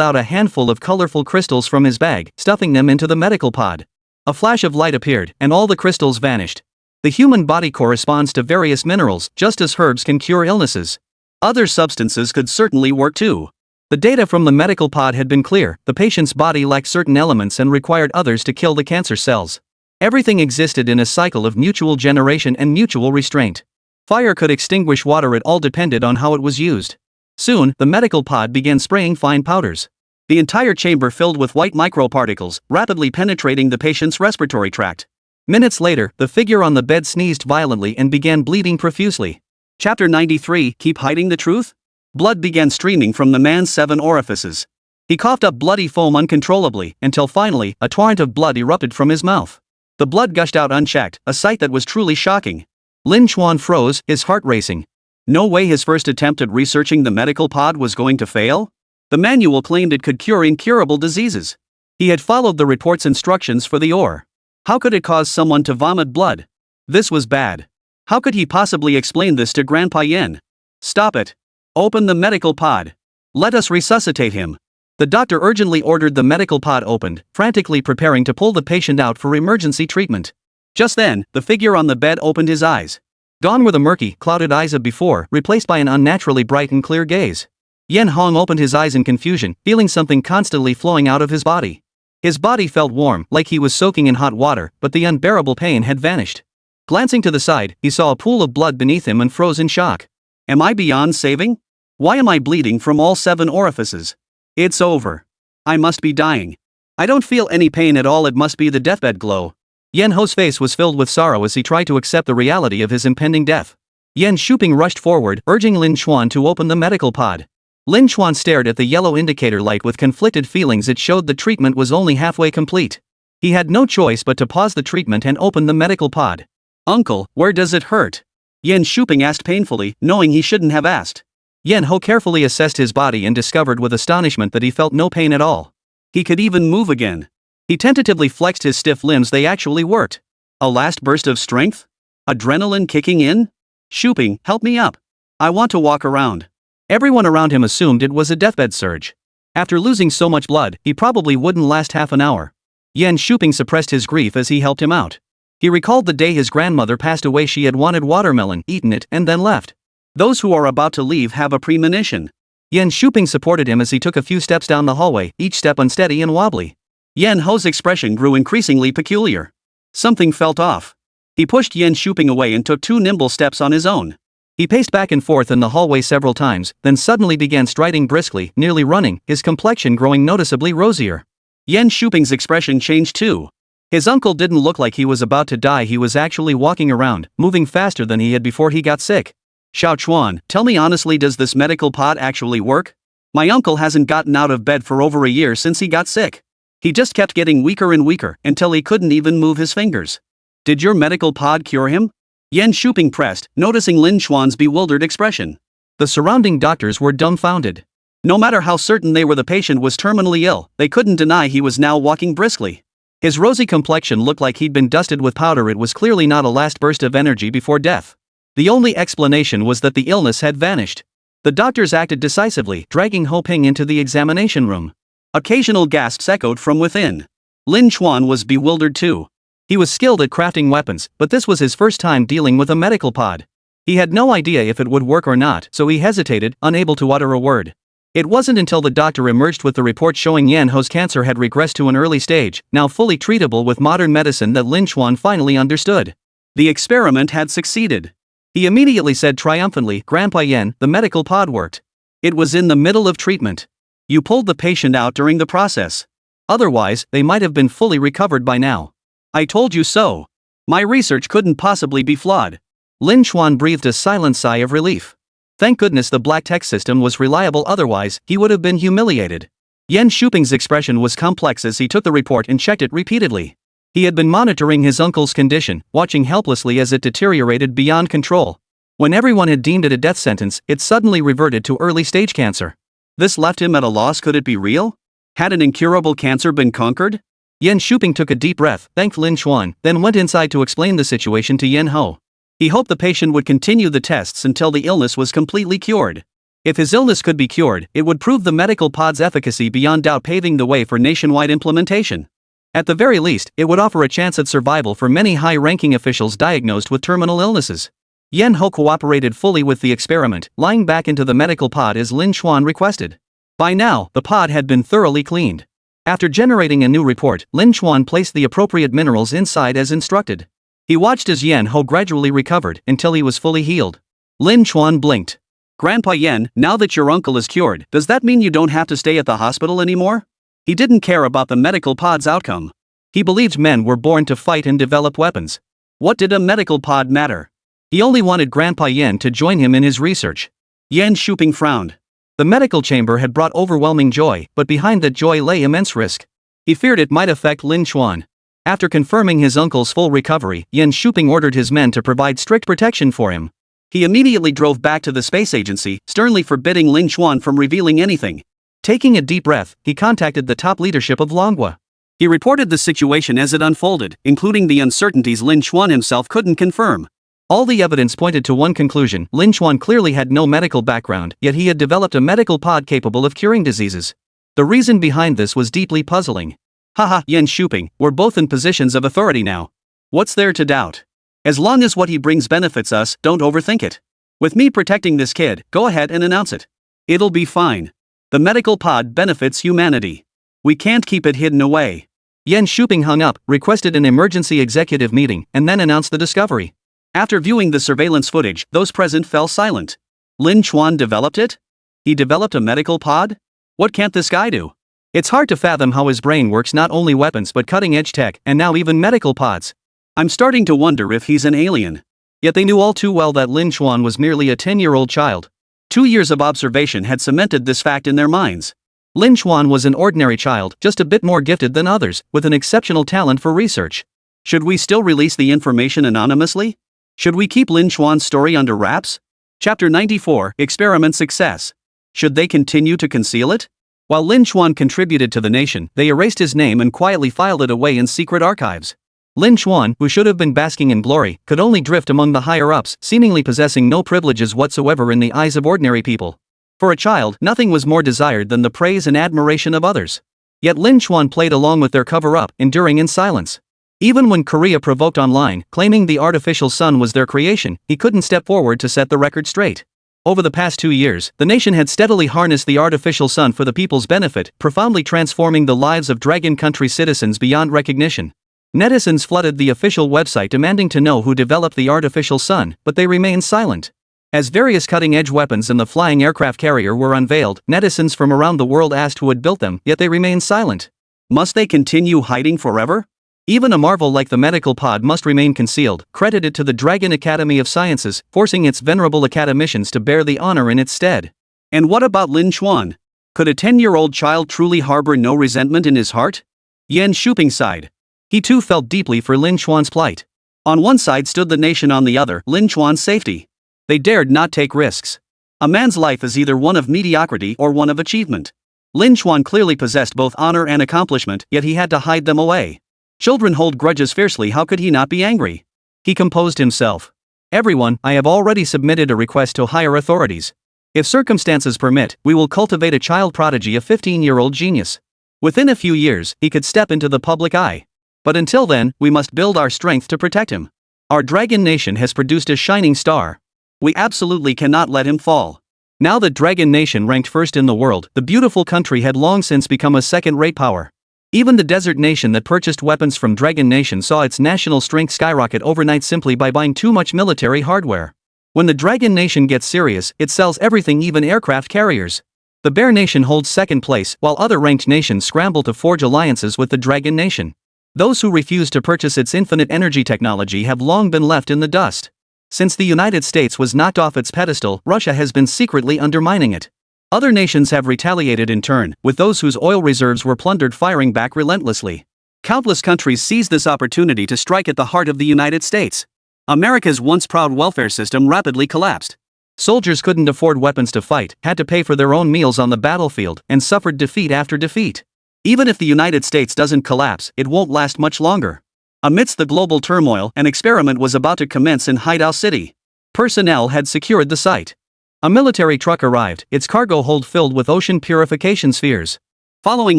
out a handful of colorful crystals from his bag, stuffing them into the medical pod. A flash of light appeared, and all the crystals vanished. The human body corresponds to various minerals, just as herbs can cure illnesses. Other substances could certainly work too. The data from the medical pod had been clear: the patient's body lacked certain elements and required others to kill the cancer cells. Everything existed in a cycle of mutual generation and mutual restraint. Fire could extinguish water, it all depended on how it was used. Soon, the medical pod began spraying fine powders. The entire chamber filled with white microparticles, rapidly penetrating the patient's respiratory tract. Minutes later, the figure on the bed sneezed violently and began bleeding profusely. Chapter 93, Keep Hiding the Truth? Blood began streaming from the man's 7 orifices. He coughed up bloody foam uncontrollably, until finally, a torrent of blood erupted from his mouth. The blood gushed out unchecked, a sight that was truly shocking. Lin Chuan froze, his heart racing. No way his first attempt at researching the medical pod was going to fail? The manual claimed it could cure incurable diseases. He had followed the report's instructions for the ore. How could it cause someone to vomit blood? This was bad. How could he possibly explain this to Grandpa Yen? Stop it. Open the medical pod. Let us resuscitate him. The doctor urgently ordered the medical pod opened, frantically preparing to pull the patient out for emergency treatment. Just then, the figure on the bed opened his eyes. Gone were the murky, clouded eyes of before, replaced by an unnaturally bright and clear gaze. Yen Hong opened his eyes in confusion, feeling something constantly flowing out of his body. His body felt warm, like he was soaking in hot water, but the unbearable pain had vanished. Glancing to the side, he saw a pool of blood beneath him and froze in shock. Am I beyond saving? Why am I bleeding from all 7 orifices? It's over. I must be dying. I don't feel any pain at all, it must be the deathbed glow. Yen Ho's face was filled with sorrow as he tried to accept the reality of his impending death. Yen Shuping rushed forward, urging Lin Chuan to open the medical pod. Lin Chuan stared at the yellow indicator light with conflicted feelings. It showed the treatment was only halfway complete. He had no choice but to pause the treatment and open the medical pod. Uncle, where does it hurt? Yen Shuping asked painfully, knowing he shouldn't have asked. Yen Ho carefully assessed his body and discovered with astonishment that he felt no pain at all. He could even move again. He tentatively flexed his stiff limbs, they actually worked. A last burst of strength? Adrenaline kicking in? Shuping, help me up. I want to walk around. Everyone around him assumed it was a deathbed surge. After losing so much blood, he probably wouldn't last half an hour. Yen Shuping suppressed his grief as he helped him out. He recalled the day his grandmother passed away. She had wanted watermelon, eaten it, and then left. Those who are about to leave have a premonition. Yen Shuping supported him as he took a few steps down the hallway, each step unsteady and wobbly. Yen Ho's expression grew increasingly peculiar. Something felt off. He pushed Yen Shuping away and took 2 nimble steps on his own. He paced back and forth in the hallway several times, then suddenly began striding briskly, nearly running, his complexion growing noticeably rosier. Yen Shuping's expression changed too. His uncle didn't look like he was about to die. He was actually walking around, moving faster than he had before he got sick. Xiao Chuan, tell me honestly, does this medical pod actually work? My uncle hasn't gotten out of bed for over a year since he got sick. He just kept getting weaker and weaker, until he couldn't even move his fingers. Did your medical pod cure him? Yen Shuping pressed, noticing Lin Chuan's bewildered expression. The surrounding doctors were dumbfounded. No matter how certain they were the patient was terminally ill, they couldn't deny he was now walking briskly. His rosy complexion looked like he'd been dusted with powder. It was clearly not a last burst of energy before death. The only explanation was that the illness had vanished. The doctors acted decisively, dragging Ho Ping into the examination room. Occasional gasps echoed from within. Lin Chuan was bewildered too. He was skilled at crafting weapons, but this was his first time dealing with a medical pod. He had no idea if it would work or not, so he hesitated, unable to utter a word. It wasn't until the doctor emerged with the report showing Yan Ho's cancer had regressed to an early stage, now fully treatable with modern medicine, that Lin Chuan finally understood. The experiment had succeeded. He immediately said triumphantly, "Grandpa Yan, the medical pod worked. It was in the middle of treatment. You pulled the patient out during the process. Otherwise, they might have been fully recovered by now. I told you so. My research couldn't possibly be flawed." Lin Chuan breathed a silent sigh of relief. Thank goodness the black tech system was reliable, otherwise, he would have been humiliated. Yan Shuping's expression was complex as he took the report and checked it repeatedly. He had been monitoring his uncle's condition, watching helplessly as it deteriorated beyond control. When everyone had deemed it a death sentence, it suddenly reverted to early-stage cancer. This left him at a loss. Could it be real? Had an incurable cancer been conquered? Yan Shuping took a deep breath, thanked Lin Chuan, then went inside to explain the situation to Yan Ho. He hoped the patient would continue the tests until the illness was completely cured. If his illness could be cured, it would prove the medical pod's efficacy beyond doubt, paving the way for nationwide implementation. At the very least, it would offer a chance at survival for many high-ranking officials diagnosed with terminal illnesses. Yan Ho cooperated fully with the experiment, lying back into the medical pod as Lin Chuan requested. By now, the pod had been thoroughly cleaned. After generating a new report, Lin Chuan placed the appropriate minerals inside as instructed. He watched as Yan Ho gradually recovered until he was fully healed. Lin Chuan blinked. "Grandpa Yan, now that your uncle is cured, does that mean you don't have to stay at the hospital anymore?" He didn't care about the medical pod's outcome. He believed men were born to fight and develop weapons. What did a medical pod matter? He only wanted Grandpa Yan to join him in his research. Yan Shuping frowned. The medical chamber had brought overwhelming joy, but behind that joy lay immense risk. He feared it might affect Lin Chuan. After confirming his uncle's full recovery, Yan Shuping ordered his men to provide strict protection for him. He immediately drove back to the space agency, sternly forbidding Lin Chuan from revealing anything. Taking a deep breath, he contacted the top leadership of Longhua. He reported the situation as it unfolded, including the uncertainties Lin Chuan himself couldn't confirm. All the evidence pointed to one conclusion: Lin Chuan clearly had no medical background, yet he had developed a medical pod capable of curing diseases. The reason behind this was deeply puzzling. Haha, Yan Shuping, we're both in positions of authority now. What's there to doubt? As long as what he brings benefits us, don't overthink it. With me protecting this kid, go ahead and announce it. It'll be fine. The medical pod benefits humanity. We can't keep it hidden away. Yan Shuping hung up, requested an emergency executive meeting, and then announced the discovery. After viewing the surveillance footage, those present fell silent. Lin Chuan developed it? He developed a medical pod? What can't this guy do? It's hard to fathom how his brain works, not only weapons but cutting-edge tech, and now even medical pods. I'm starting to wonder if he's an alien. Yet they knew all too well that Lin Chuan was merely a 10-year-old child. 2 years of observation had cemented this fact in their minds. Lin Chuan was an ordinary child, just a bit more gifted than others, with an exceptional talent for research. Should we still release the information anonymously? Should we keep Lin Chuan's story under wraps? Chapter 94, Experiment Success. Should they continue to conceal it? While Lin Chuan contributed to the nation, they erased his name and quietly filed it away in secret archives. Lin Chuan, who should have been basking in glory, could only drift among the higher-ups, seemingly possessing no privileges whatsoever in the eyes of ordinary people. For a child, nothing was more desired than the praise and admiration of others. Yet Lin Chuan played along with their cover-up, enduring in silence. Even when Korea provoked online, claiming the artificial sun was their creation, he couldn't step forward to set the record straight. Over the past 2 years, the nation had steadily harnessed the artificial sun for the people's benefit, profoundly transforming the lives of Dragon Country citizens beyond recognition. Netizens flooded the official website demanding to know who developed the artificial sun, but they remained silent. As various cutting-edge weapons and the flying aircraft carrier were unveiled, netizens from around the world asked who had built them, yet they remained silent. Must they continue hiding forever? Even a marvel like the medical pod must remain concealed, credited to the Dragon Academy of Sciences, forcing its venerable academicians to bear the honor in its stead. And what about Lin Chuan? Could a 10-year-old child truly harbor no resentment in his heart? Yan Shuping sighed. He too felt deeply for Lin Chuan's plight. On one side stood the nation, on the other, Lin Chuan's safety. They dared not take risks. A man's life is either one of mediocrity or one of achievement. Lin Chuan clearly possessed both honor and accomplishment, yet he had to hide them away. Children hold grudges fiercely, how could he not be angry? He composed himself. Everyone, I have already submitted a request to higher authorities. If circumstances permit, we will cultivate a child prodigy, a 15-year-old genius. Within a few years, he could step into the public eye. But until then, we must build our strength to protect him. Our dragon nation has produced a shining star. We absolutely cannot let him fall. Now that Dragon Nation ranked first in the world, the beautiful country had long since become a second-rate power. Even the desert nation that purchased weapons from Dragon Nation saw its national strength skyrocket overnight simply by buying too much military hardware. When the Dragon Nation gets serious, it sells everything, even aircraft carriers. The Bear Nation holds second place, while other ranked nations scramble to forge alliances with the Dragon Nation. Those who refuse to purchase its infinite energy technology have long been left in the dust. Since the United States was knocked off its pedestal, Russia has been secretly undermining it. Other nations have retaliated in turn, with those whose oil reserves were plundered firing back relentlessly. Countless countries seized this opportunity to strike at the heart of the United States. America's once proud welfare system rapidly collapsed. Soldiers couldn't afford weapons to fight, had to pay for their own meals on the battlefield, and suffered defeat after defeat. Even if the United States doesn't collapse, it won't last much longer. Amidst the global turmoil, an experiment was about to commence in Hideout City. Personnel had secured the site. A military truck arrived, its cargo hold filled with ocean purification spheres. Following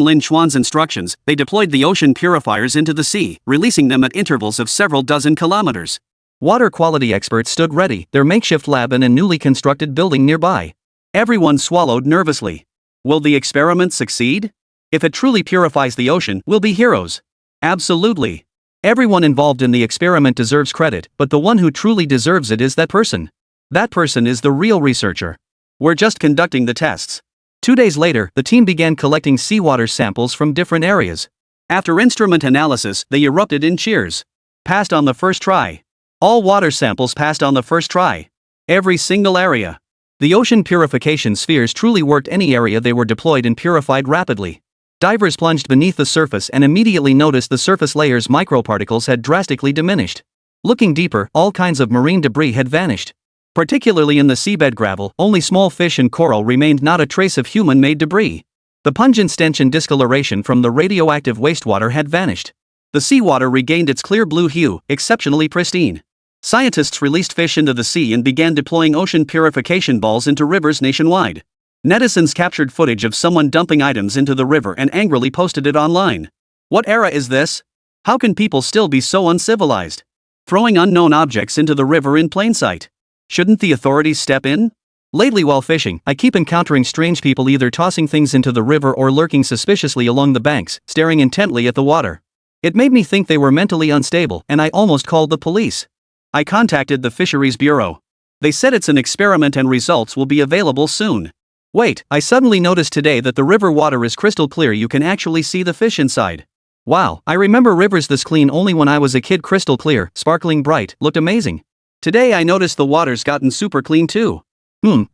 Lin Chuan's instructions, they deployed the ocean purifiers into the sea, releasing them at intervals of several dozen kilometers. Water quality experts stood ready, their makeshift lab in a newly constructed building nearby. Everyone swallowed nervously. Will the experiment succeed? If it truly purifies the ocean, we'll be heroes. Absolutely. Everyone involved in the experiment deserves credit, but the one who truly deserves it is that person. That person is the real researcher. We're just conducting the tests. 2 days later, the team began collecting seawater samples from different areas. After instrument analysis, they erupted in cheers. Passed on the first try. All water samples passed on the first try. Every single area. The ocean purification spheres truly worked. Any area they were deployed and purified rapidly. Divers plunged beneath the surface and immediately noticed the surface layer's microparticles had drastically diminished. Looking deeper, all kinds of marine debris had vanished. Particularly in the seabed gravel, only small fish and coral remained, not a trace of human-made debris. The pungent stench and discoloration from the radioactive wastewater had vanished. The seawater regained its clear blue hue, exceptionally pristine. Scientists released fish into the sea and began deploying ocean purification balls into rivers nationwide. Netizens captured footage of someone dumping items into the river and angrily posted it online. What era is this? How can people still be so uncivilized? Throwing unknown objects into the river in plain sight. Shouldn't the authorities step in? Lately while fishing, I keep encountering strange people either tossing things into the river or lurking suspiciously along the banks, staring intently at the water. It made me think they were mentally unstable, and I almost called the police. I contacted the Fisheries Bureau. They said it's an experiment and results will be available soon. Wait, I suddenly noticed today that the river water is crystal clear. You can actually see the fish inside. Wow, I remember rivers this clean only when I was a kid. Crystal clear, sparkling bright, looked amazing. Today I noticed the water's gotten super clean too.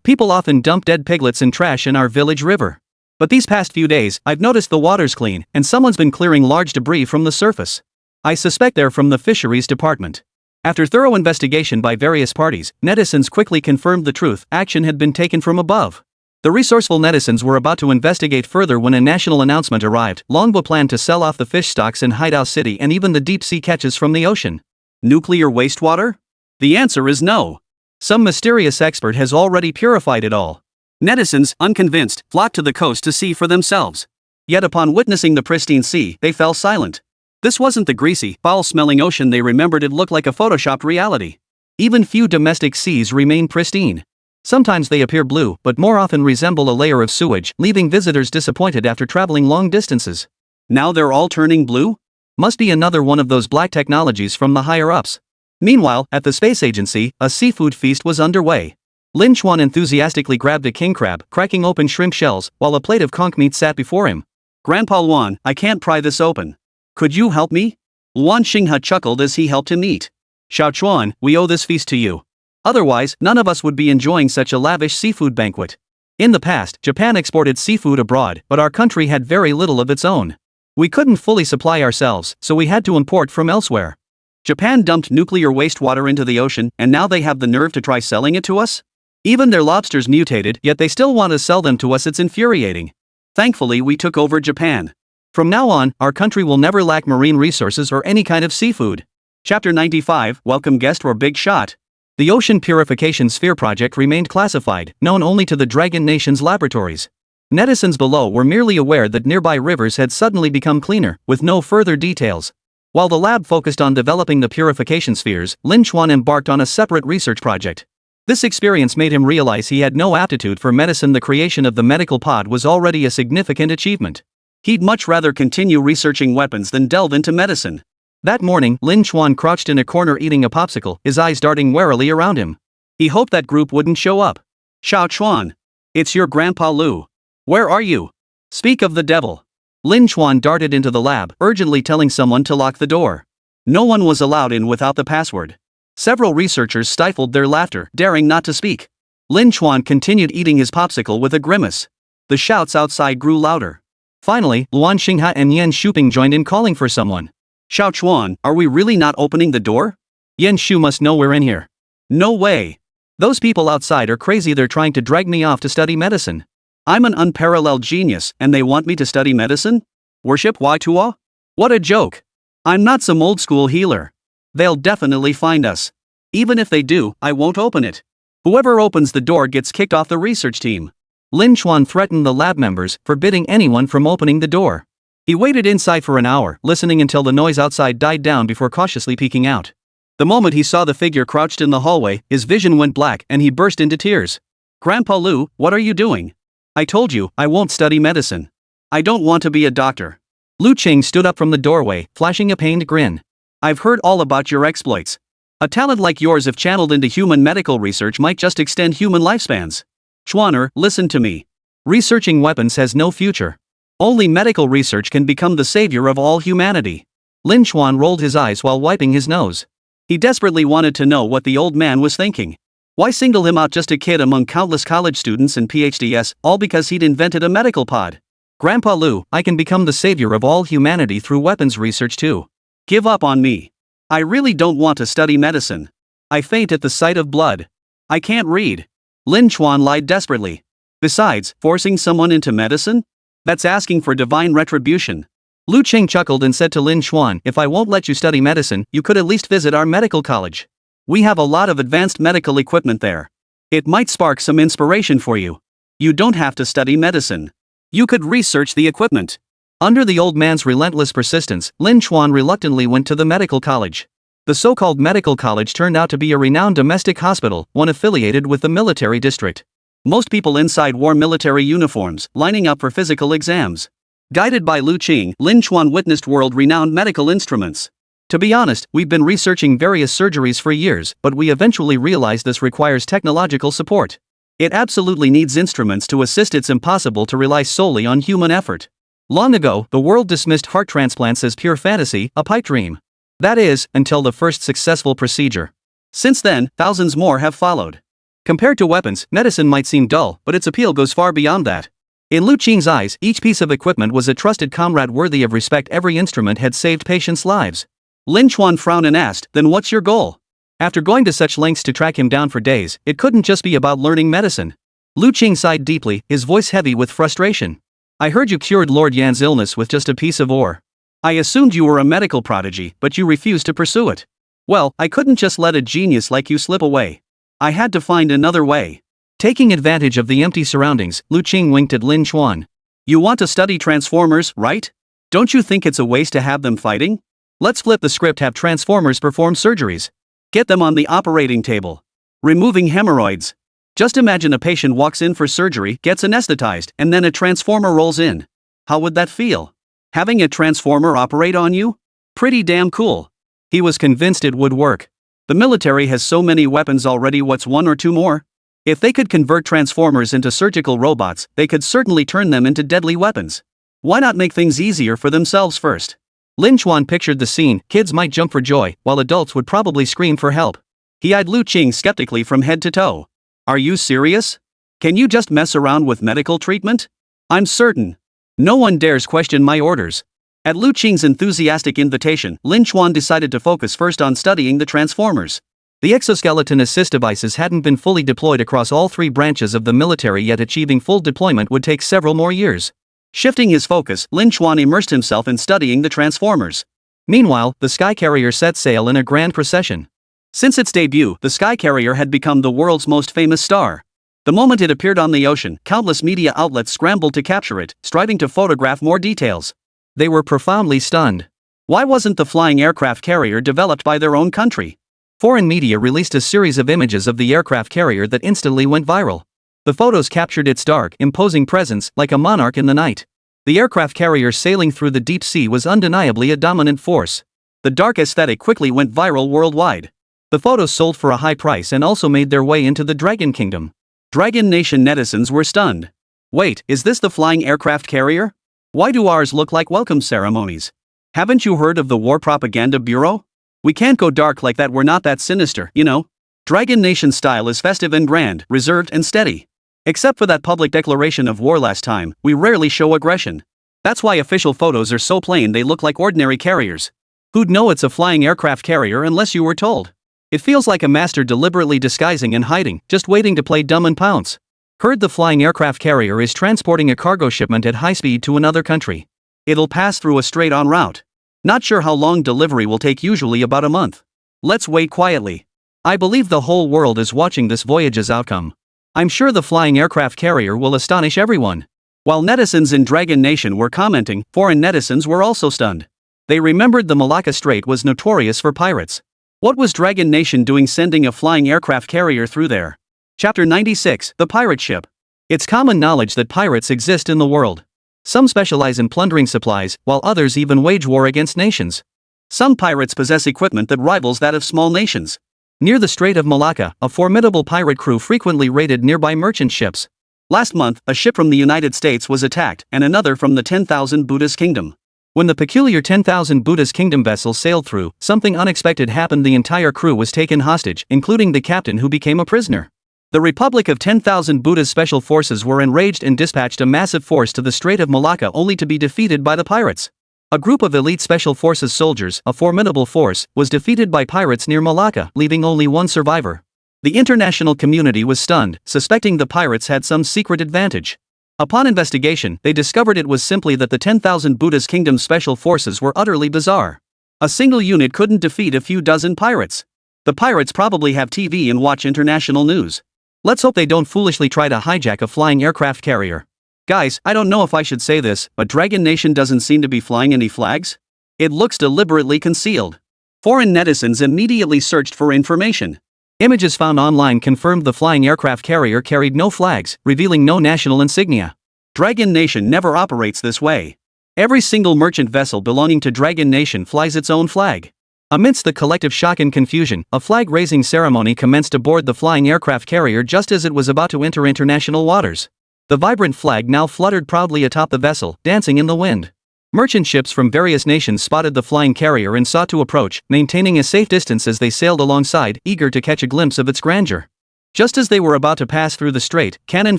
People often dump dead piglets and trash in our village river. But these past few days, I've noticed the water's clean, and someone's been clearing large debris from the surface. I suspect they're from the fisheries department. After thorough investigation by various parties, netizens quickly confirmed the truth. Action had been taken from above. The resourceful netizens were about to investigate further when a national announcement arrived. Longbo planned to sell off the fish stocks in Hideout City and even the deep-sea catches from the ocean. Nuclear wastewater? The answer is no. Some mysterious expert has already purified it all. Netizens, unconvinced, flocked to the coast to see for themselves. Yet upon witnessing the pristine sea, they fell silent. This wasn't the greasy, foul-smelling ocean they remembered. It looked like a photoshopped reality. Even few domestic seas remain pristine. Sometimes they appear blue, but more often resemble a layer of sewage, leaving visitors disappointed after traveling long distances. Now they're all turning blue? Must be another one of those black technologies from the higher-ups. Meanwhile, at the space agency, a seafood feast was underway. Lin Chuan enthusiastically grabbed a king crab, cracking open shrimp shells, while a plate of conch meat sat before him. Grandpa Luan, I can't pry this open. Could you help me? Luan Xinghe chuckled as he helped him eat. Xiao Chuan, we owe this feast to you. Otherwise, none of us would be enjoying such a lavish seafood banquet. In the past, Japan exported seafood abroad, but our country had very little of its own. We couldn't fully supply ourselves, so we had to import from elsewhere. Japan dumped nuclear wastewater into the ocean, and now they have the nerve to try selling it to us? Even their lobsters mutated, yet they still want to sell them to us. It's infuriating. Thankfully, we took over Japan. From now on, our country will never lack marine resources or any kind of seafood. Chapter 95, Welcome Guest or Big Shot. The Ocean Purification Sphere project remained classified, known only to the Dragon Nation's laboratories. Netizens below were merely aware that nearby rivers had suddenly become cleaner, with no further details. While the lab focused on developing the purification spheres, Lin Chuan embarked on a separate research project. This experience made him realize he had no aptitude for medicine. The creation of the medical pod was already a significant achievement. He'd much rather continue researching weapons than delve into medicine. That morning, Lin Chuan crouched in a corner eating a popsicle, his eyes darting warily around him. He hoped that group wouldn't show up. Xiao Chuan. It's your Grandpa Lu. Where are you? Speak of the devil. Lin Chuan darted into the lab, urgently telling someone to lock the door. No one was allowed in without the password. Several researchers stifled their laughter, daring not to speak. Lin Chuan continued eating his popsicle with a grimace. The shouts outside grew louder. Finally, Luan Xingha and Yan Shuping joined in, calling for someone. Xiao Chuan, are we really not opening the door? Yan Shu must know we're in here. No way. Those people outside are crazy. They're trying to drag me off to study medicine. I'm an unparalleled genius, and they want me to study medicine? Worship Waitua? What a joke. I'm not some old-school healer. They'll definitely find us. Even if they do, I won't open it. Whoever opens the door gets kicked off the research team. Lin Chuan threatened the lab members, forbidding anyone from opening the door. He waited inside for an hour, listening until the noise outside died down before cautiously peeking out. The moment he saw the figure crouched in the hallway, his vision went black and he burst into tears. Grandpa Lu, what are you doing? I told you, I won't study medicine. I don't want to be a doctor. Lu Qing stood up from the doorway, flashing a pained grin. I've heard all about your exploits. A talent like yours, if channeled into human medical research, might just extend human lifespans. Chuaner, listen to me. Researching weapons has no future. Only medical research can become the savior of all humanity. Lin Chuan rolled his eyes while wiping his nose. He desperately wanted to know what the old man was thinking. Why single him out, just a kid among countless college students and PhDs, all because he'd invented a medical pod? Grandpa Lu, I can become the savior of all humanity through weapons research too. Give up on me. I really don't want to study medicine. I faint at the sight of blood. I can't read. Lin Chuan lied desperately. Besides, forcing someone into medicine? That's asking for divine retribution. Lu Qing chuckled and said to Lin Chuan, if I won't let you study medicine, you could at least visit our medical college. We have a lot of advanced medical equipment there. It might spark some inspiration for you. You don't have to study medicine. You could research the equipment. Under the old man's relentless persistence, Lin Chuan reluctantly went to the medical college. The so-called medical college turned out to be a renowned domestic hospital, one affiliated with the military district. Most people inside wore military uniforms, lining up for physical exams. Guided by Lu Qing, Lin Chuan witnessed world-renowned medical instruments. To be honest, we've been researching various surgeries for years, but we eventually realized this requires technological support. It absolutely needs instruments to assist. It's impossible to rely solely on human effort. Long ago, the world dismissed heart transplants as pure fantasy, a pipe dream. That is, until the first successful procedure. Since then, thousands more have followed. Compared to weapons, medicine might seem dull, but its appeal goes far beyond that. In Lu Qing's eyes, each piece of equipment was a trusted comrade worthy of respect. Every instrument had saved patients' lives. Lin Chuan frowned and asked, then what's your goal? After going to such lengths to track him down for days, it couldn't just be about learning medicine. Lu Qing sighed deeply, his voice heavy with frustration. I heard you cured Lord Yan's illness with just a piece of ore. I assumed you were a medical prodigy, but you refused to pursue it. Well, I couldn't just let a genius like you slip away. I had to find another way. Taking advantage of the empty surroundings, Lu Qing winked at Lin Chuan. You want to study Transformers, right? Don't you think it's a waste to have them fighting? Let's flip the script, have Transformers perform surgeries. Get them on the operating table. Removing hemorrhoids. Just imagine a patient walks in for surgery, gets anesthetized, and then a transformer rolls in. How would that feel? Having a transformer operate on you? Pretty damn cool. He was convinced it would work. The military has so many weapons already, what's one or two more? If they could convert transformers into surgical robots, they could certainly turn them into deadly weapons. Why not make things easier for themselves first? Lin Chuan pictured the scene. Kids might jump for joy, while adults would probably scream for help. He eyed Lu Qing skeptically from head to toe. Are you serious? Can you just mess around with medical treatment? I'm certain. No one dares question my orders. At Lu Qing's enthusiastic invitation, Lin Chuan decided to focus first on studying the transformers. The exoskeleton assist devices hadn't been fully deployed across all three branches of the military yet. Achieving full deployment would take several more years. Shifting his focus, Lin Chuan immersed himself in studying the transformers. Meanwhile, the Sky Carrier set sail in a grand procession. Since its debut, the Sky Carrier had become the world's most famous star. The moment it appeared on the ocean, countless media outlets scrambled to capture it, striving to photograph more details. They were profoundly stunned. Why wasn't the flying aircraft carrier developed by their own country? Foreign media released a series of images of the aircraft carrier that instantly went viral. The photos captured its dark, imposing presence, like a monarch in the night. The aircraft carrier sailing through the deep sea was undeniably a dominant force. The dark aesthetic quickly went viral worldwide. The photos sold for a high price and also made their way into the Dragon Kingdom. Dragon Nation netizens were stunned. Wait, is this the flying aircraft carrier? Why do ours look like welcome ceremonies? Haven't you heard of the War Propaganda Bureau? We can't go dark like that, we're not that sinister, you know? Dragon Nation style is festive and grand, reserved and steady. Except for that public declaration of war last time, we rarely show aggression. That's why official photos are so plain they look like ordinary carriers. Who'd know it's a flying aircraft carrier unless you were told? It feels like a master deliberately disguising and hiding, just waiting to play dumb and pounce. Heard the flying aircraft carrier is transporting a cargo shipment at high speed to another country. It'll pass through a straight-on route. Not sure how long delivery will take, usually about a month. Let's wait quietly. I believe the whole world is watching this voyage's outcome. I'm sure the flying aircraft carrier will astonish everyone. While netizens in Dragon Nation were commenting, foreign netizens were also stunned. They remembered the Malacca Strait was notorious for pirates. What was Dragon Nation doing sending a flying aircraft carrier through there? Chapter 96, The Pirate Ship. It's common knowledge that pirates exist in the world. Some specialize in plundering supplies, while others even wage war against nations. Some pirates possess equipment that rivals that of small nations. Near the Strait of Malacca, a formidable pirate crew frequently raided nearby merchant ships. Last month, a ship from the United States was attacked, and another from the 10,000 Buddhist Kingdom. When the peculiar 10,000 Buddhist Kingdom vessel sailed through, something unexpected happened. The entire crew was taken hostage, including the captain, who became a prisoner. The Republic of 10,000 Buddhist special forces were enraged and dispatched a massive force to the Strait of Malacca, only to be defeated by the pirates. A group of elite special forces soldiers, a formidable force, was defeated by pirates near Malacca, leaving only one survivor. The international community was stunned, suspecting the pirates had some secret advantage. Upon investigation, they discovered it was simply that the 10,000 Buddhist Kingdom special forces were utterly bizarre. A single unit couldn't defeat a few dozen pirates. The pirates probably have TV and watch international news. Let's hope they don't foolishly try to hijack a flying aircraft carrier. Guys, I don't know if I should say this, but Dragon Nation doesn't seem to be flying any flags. It looks deliberately concealed. Foreign netizens immediately searched for information. Images found online confirmed the flying aircraft carrier carried no flags, revealing no national insignia. Dragon Nation never operates this way. Every single merchant vessel belonging to Dragon Nation flies its own flag. Amidst the collective shock and confusion, a flag-raising ceremony commenced aboard the flying aircraft carrier just as it was about to enter international waters. The vibrant flag now fluttered proudly atop the vessel, dancing in the wind. Merchant ships from various nations spotted the flying carrier and sought to approach, maintaining a safe distance as they sailed alongside, eager to catch a glimpse of its grandeur. Just as they were about to pass through the strait, cannon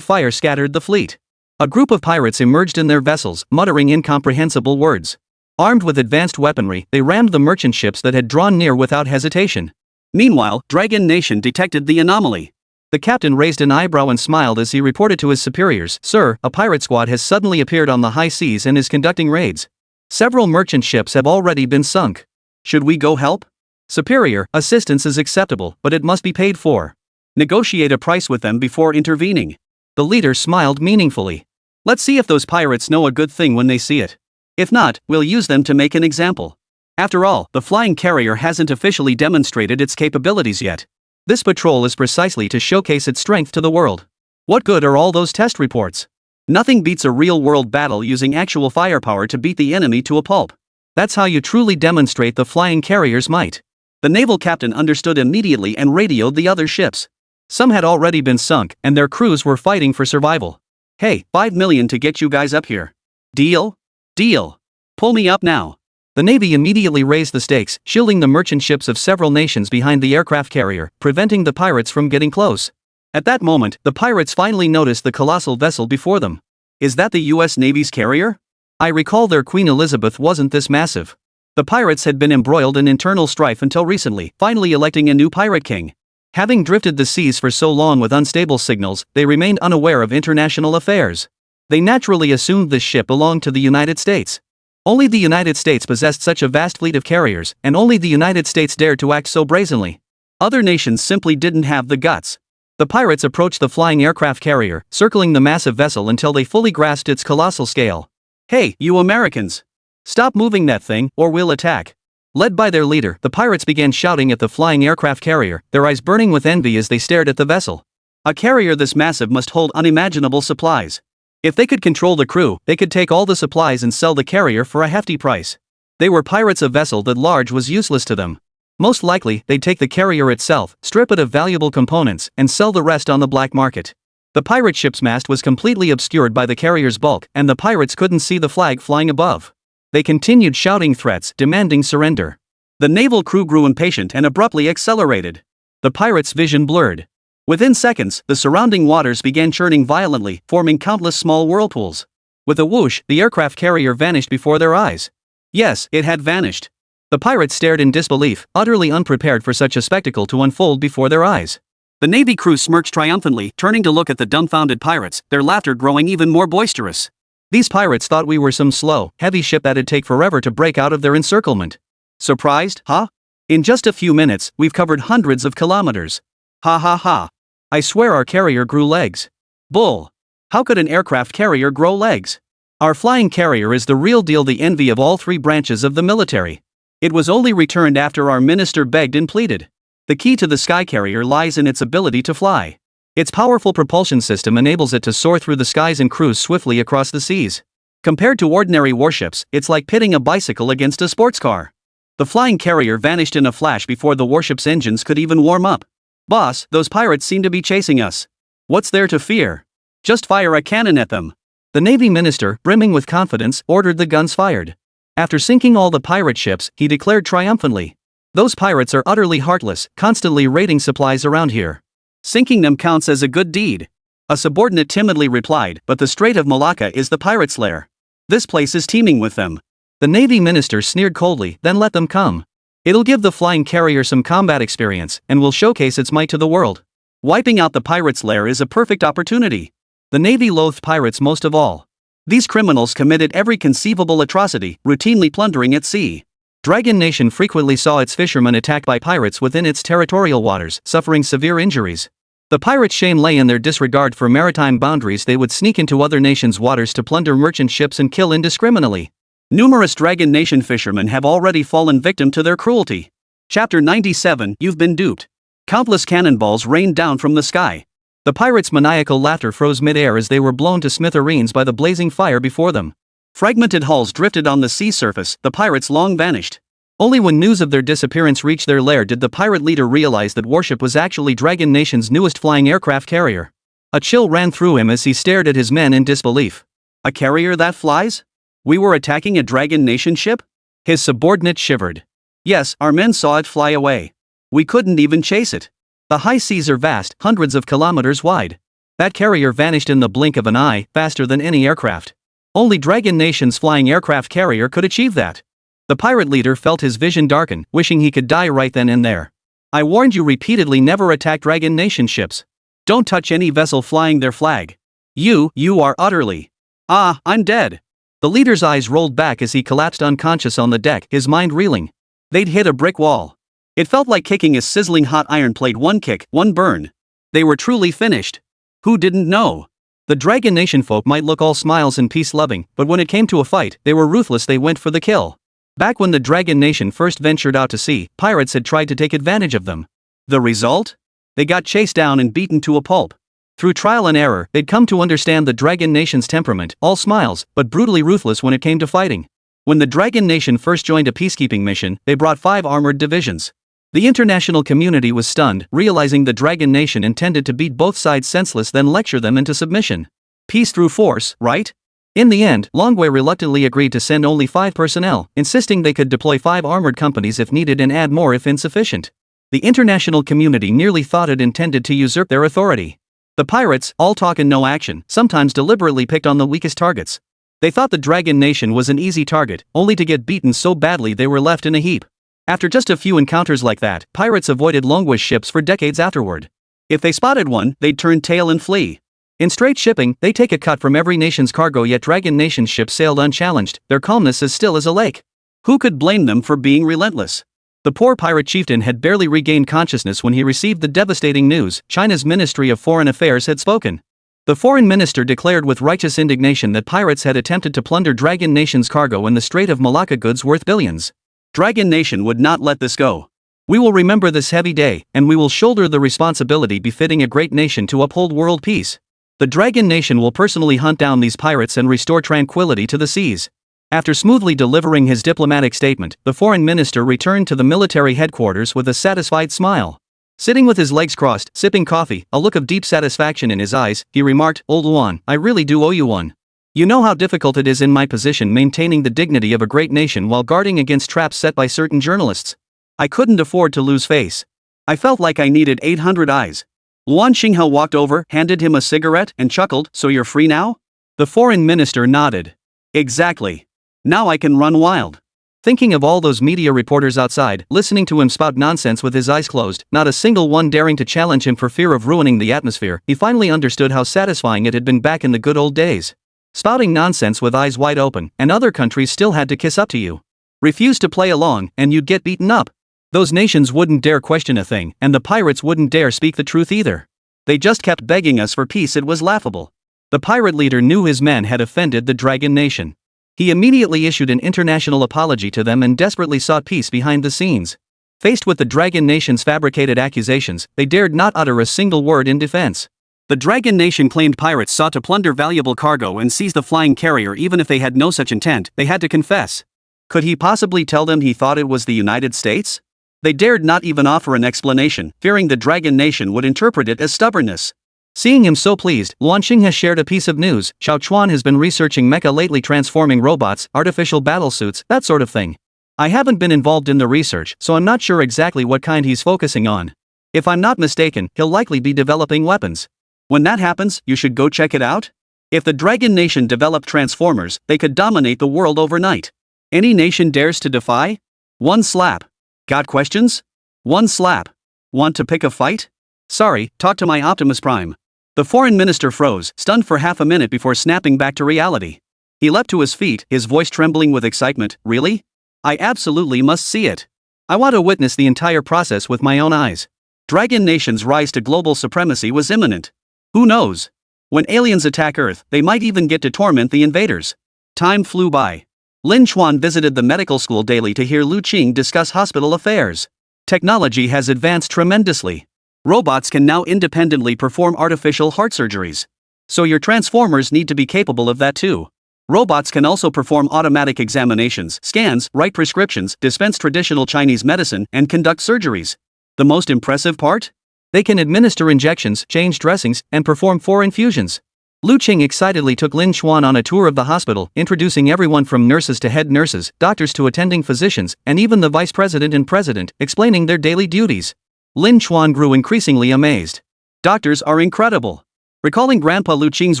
fire scattered the fleet. A group of pirates emerged in their vessels, muttering incomprehensible words. Armed with advanced weaponry, they rammed the merchant ships that had drawn near without hesitation. Meanwhile, Dragon Nation detected the anomaly. The captain raised an eyebrow and smiled as he reported to his superiors, "Sir, a pirate squad has suddenly appeared on the high seas and is conducting raids. Several merchant ships have already been sunk. Should we go help?" "Superior, assistance is acceptable, but it must be paid for. Negotiate a price with them before intervening." The leader smiled meaningfully. "Let's see if those pirates know a good thing when they see it. If not, we'll use them to make an example. After all, the flying carrier hasn't officially demonstrated its capabilities yet. This patrol is precisely to showcase its strength to the world. What good are all those test reports? Nothing beats a real-world battle using actual firepower to beat the enemy to a pulp. That's how you truly demonstrate the flying carrier's might." The naval captain understood immediately and radioed the other ships. Some had already been sunk, and their crews were fighting for survival. "Hey, 5 million to get you guys up here. Deal? Deal. Pull me up now." The Navy immediately raised the stakes, shielding the merchant ships of several nations behind the aircraft carrier, preventing the pirates from getting close. At that moment, the pirates finally noticed the colossal vessel before them. Is that the US Navy's carrier? I recall their Queen Elizabeth wasn't this massive. The pirates had been embroiled in internal strife until recently, finally electing a new pirate king. Having drifted the seas for so long with unstable signals, they remained unaware of international affairs. They naturally assumed this ship belonged to the United States. Only the United States possessed such a vast fleet of carriers, and only the United States dared to act so brazenly. Other nations simply didn't have the guts. The pirates approached the flying aircraft carrier, circling the massive vessel until they fully grasped its colossal scale. "Hey, you Americans! Stop moving that thing, or we'll attack." Led by their leader, the pirates began shouting at the flying aircraft carrier, their eyes burning with envy as they stared at the vessel. A carrier this massive must hold unimaginable supplies. If they could control the crew, they could take all the supplies and sell the carrier for a hefty price. They were pirates. A vessel that large was useless to them. Most likely, they'd take the carrier itself, strip it of valuable components, and sell the rest on the black market. The pirate ship's mast was completely obscured by the carrier's bulk, and the pirates couldn't see the flag flying above. They continued shouting threats, demanding surrender. The naval crew grew impatient and abruptly accelerated. The pirates' vision blurred. Within seconds, the surrounding waters began churning violently, forming countless small whirlpools. With a whoosh, the aircraft carrier vanished before their eyes. Yes, it had vanished. The pirates stared in disbelief, utterly unprepared for such a spectacle to unfold before their eyes. The Navy crew smirched triumphantly, turning to look at the dumbfounded pirates, their laughter growing even more boisterous. These pirates thought we were some slow, heavy ship that'd take forever to break out of their encirclement. Surprised, huh? In just a few minutes, we've covered hundreds of kilometers. Ha ha ha. I swear our carrier grew legs. Bull. How could an aircraft carrier grow legs? Our flying carrier is the real deal, the envy of all three branches of the military. It was only returned after our minister begged and pleaded. The key to the sky carrier lies in its ability to fly. Its powerful propulsion system enables it to soar through the skies and cruise swiftly across the seas. Compared to ordinary warships, it's like pitting a bicycle against a sports car. The flying carrier vanished in a flash before the warship's engines could even warm up. Boss, those pirates seem to be chasing us. What's there to fear? Just fire a cannon at them. The Navy minister, brimming with confidence, ordered the guns fired. After sinking all the pirate ships, he declared triumphantly, "Those pirates are utterly heartless, constantly raiding supplies around here. Sinking them counts as a good deed." A subordinate timidly replied, "But the Strait of Malacca is the pirates' lair. This place is teeming with them." The Navy minister sneered coldly, "Then let them come. It'll give the flying carrier some combat experience, and will showcase its might to the world." Wiping out the pirates' lair is a perfect opportunity. The Navy loathed pirates most of all. These criminals committed every conceivable atrocity, routinely plundering at sea. Dragon Nation frequently saw its fishermen attacked by pirates within its territorial waters, suffering severe injuries. The pirates' shame lay in their disregard for maritime boundaries. They would sneak into other nations' waters to plunder merchant ships and kill indiscriminately. Numerous Dragon Nation fishermen have already fallen victim to their cruelty. Chapter 97, You've been duped. Countless cannonballs rained down from the sky. The pirates' maniacal laughter froze mid-air as they were blown to smithereens by the blazing fire before them. Fragmented hulls drifted on the sea surface, the pirates long vanished. Only when news of their disappearance reached their lair did the pirate leader realize that warship was actually Dragon Nation's newest flying aircraft carrier. A chill ran through him as he stared at his men in disbelief. A carrier that flies? We were attacking a Dragon Nation ship? His subordinate shivered. Yes, our men saw it fly away. We couldn't even chase it. The high seas are vast, hundreds of kilometers wide. That carrier vanished in the blink of an eye, faster than any aircraft. Only Dragon Nation's flying aircraft carrier could achieve that. The pirate leader felt his vision darken, wishing he could die right then and there. I warned you repeatedly, never attack Dragon Nation ships. Don't touch any vessel flying their flag. You are utterly. I'm dead. The leader's eyes rolled back as he collapsed unconscious on the deck, his mind reeling. They'd hit a brick wall. It felt like kicking a sizzling hot iron plate, one kick, one burn. They were truly finished. Who didn't know? The Dragon Nation folk might look all smiles and peace-loving, but when it came to a fight, they were ruthless. They went for the kill. Back when the Dragon Nation first ventured out to sea, pirates had tried to take advantage of them. The result? They got chased down and beaten to a pulp. Through trial and error, they'd come to understand the Dragon Nation's temperament, all smiles, but brutally ruthless when it came to fighting. When the Dragon Nation first joined a peacekeeping mission, they brought 5 armored divisions. The international community was stunned, realizing the Dragon Nation intended to beat both sides senseless, then lecture them into submission. Peace through force, right? In the end, Longway reluctantly agreed to send only 5 personnel, insisting they could deploy 5 armored companies if needed and add more if insufficient. The international community nearly thought it intended to usurp their authority. The pirates, all talk and no action, sometimes deliberately picked on the weakest targets. They thought the Dragon Nation was an easy target, only to get beaten so badly they were left in a heap. After just a few encounters like that, pirates avoided Longway's ships for decades afterward. If they spotted one, they'd turn tail and flee. In straight shipping, they take a cut from every nation's cargo, yet Dragon Nation's ships sailed unchallenged, their calmness as still as a lake. Who could blame them for being relentless? The poor pirate chieftain had barely regained consciousness when he received the devastating news. China's Ministry of Foreign Affairs had spoken. The foreign minister declared with righteous indignation that pirates had attempted to plunder Dragon Nation's cargo in the Strait of Malacca, goods worth billions. Dragon Nation would not let this go. We will remember this heavy day, and we will shoulder the responsibility befitting a great nation to uphold world peace. The Dragon Nation will personally hunt down these pirates and restore tranquility to the seas. After smoothly delivering his diplomatic statement, the foreign minister returned to the military headquarters with a satisfied smile. Sitting with his legs crossed, sipping coffee, a look of deep satisfaction in his eyes, he remarked, "Old Luan, I really do owe you one. You know how difficult it is in my position maintaining the dignity of a great nation while guarding against traps set by certain journalists. I couldn't afford to lose face. I felt like I needed 800 eyes." Luan Xinghao walked over, handed him a cigarette, and chuckled, "So you're free now?" The foreign minister nodded. "Exactly. Now I can run wild." Thinking of all those media reporters outside, listening to him spout nonsense with his eyes closed, not a single one daring to challenge him for fear of ruining the atmosphere, he finally understood how satisfying it had been back in the good old days. Spouting nonsense with eyes wide open, and other countries still had to kiss up to you. Refuse to play along, and you'd get beaten up. Those nations wouldn't dare question a thing, and the pirates wouldn't dare speak the truth either. They just kept begging us for peace. It was laughable. The pirate leader knew his men had offended the Dragon Nation. He immediately issued an international apology to them and desperately sought peace behind the scenes. Faced with the Dragon Nation's fabricated accusations, they dared not utter a single word in defense. The Dragon Nation claimed pirates sought to plunder valuable cargo and seize the flying carrier. Even if they had no such intent, they had to confess. Could he possibly tell them he thought it was the United States? They dared not even offer an explanation, fearing the Dragon Nation would interpret it as stubbornness. Seeing him so pleased, Luan Xing has shared a piece of news. Xiao Chuan has been researching mecha lately, transforming robots, artificial battlesuits, that sort of thing. I haven't been involved in the research, so I'm not sure exactly what kind he's focusing on. If I'm not mistaken, he'll likely be developing weapons. When that happens, you should go check it out. If the Dragon Nation developed transformers, they could dominate the world overnight. Any nation dares to defy? One slap. Got questions? One slap. Want to pick a fight? Sorry, talk to my Optimus Prime. The foreign minister froze, stunned for half a minute before snapping back to reality. He leapt to his feet, his voice trembling with excitement. Really? I absolutely must see it. I want to witness the entire process with my own eyes. Dragon Nation's rise to global supremacy was imminent. Who knows? When aliens attack Earth, they might even get to torment the invaders. Time flew by. Lin Chuan visited the medical school daily to hear Lu Qing discuss hospital affairs. Technology has advanced tremendously. Robots can now independently perform artificial heart surgeries. So your transformers need to be capable of that too. Robots can also perform automatic examinations, scans, write prescriptions, dispense traditional Chinese medicine, and conduct surgeries. The most impressive part? They can administer injections, change dressings, and perform 4 infusions. Lu Qing excitedly took Lin Chuan on a tour of the hospital, introducing everyone from nurses to head nurses, doctors to attending physicians, and even the vice president and president, explaining their daily duties. Lin Chuan grew increasingly amazed. Doctors are incredible. Recalling Grandpa Lu Qing's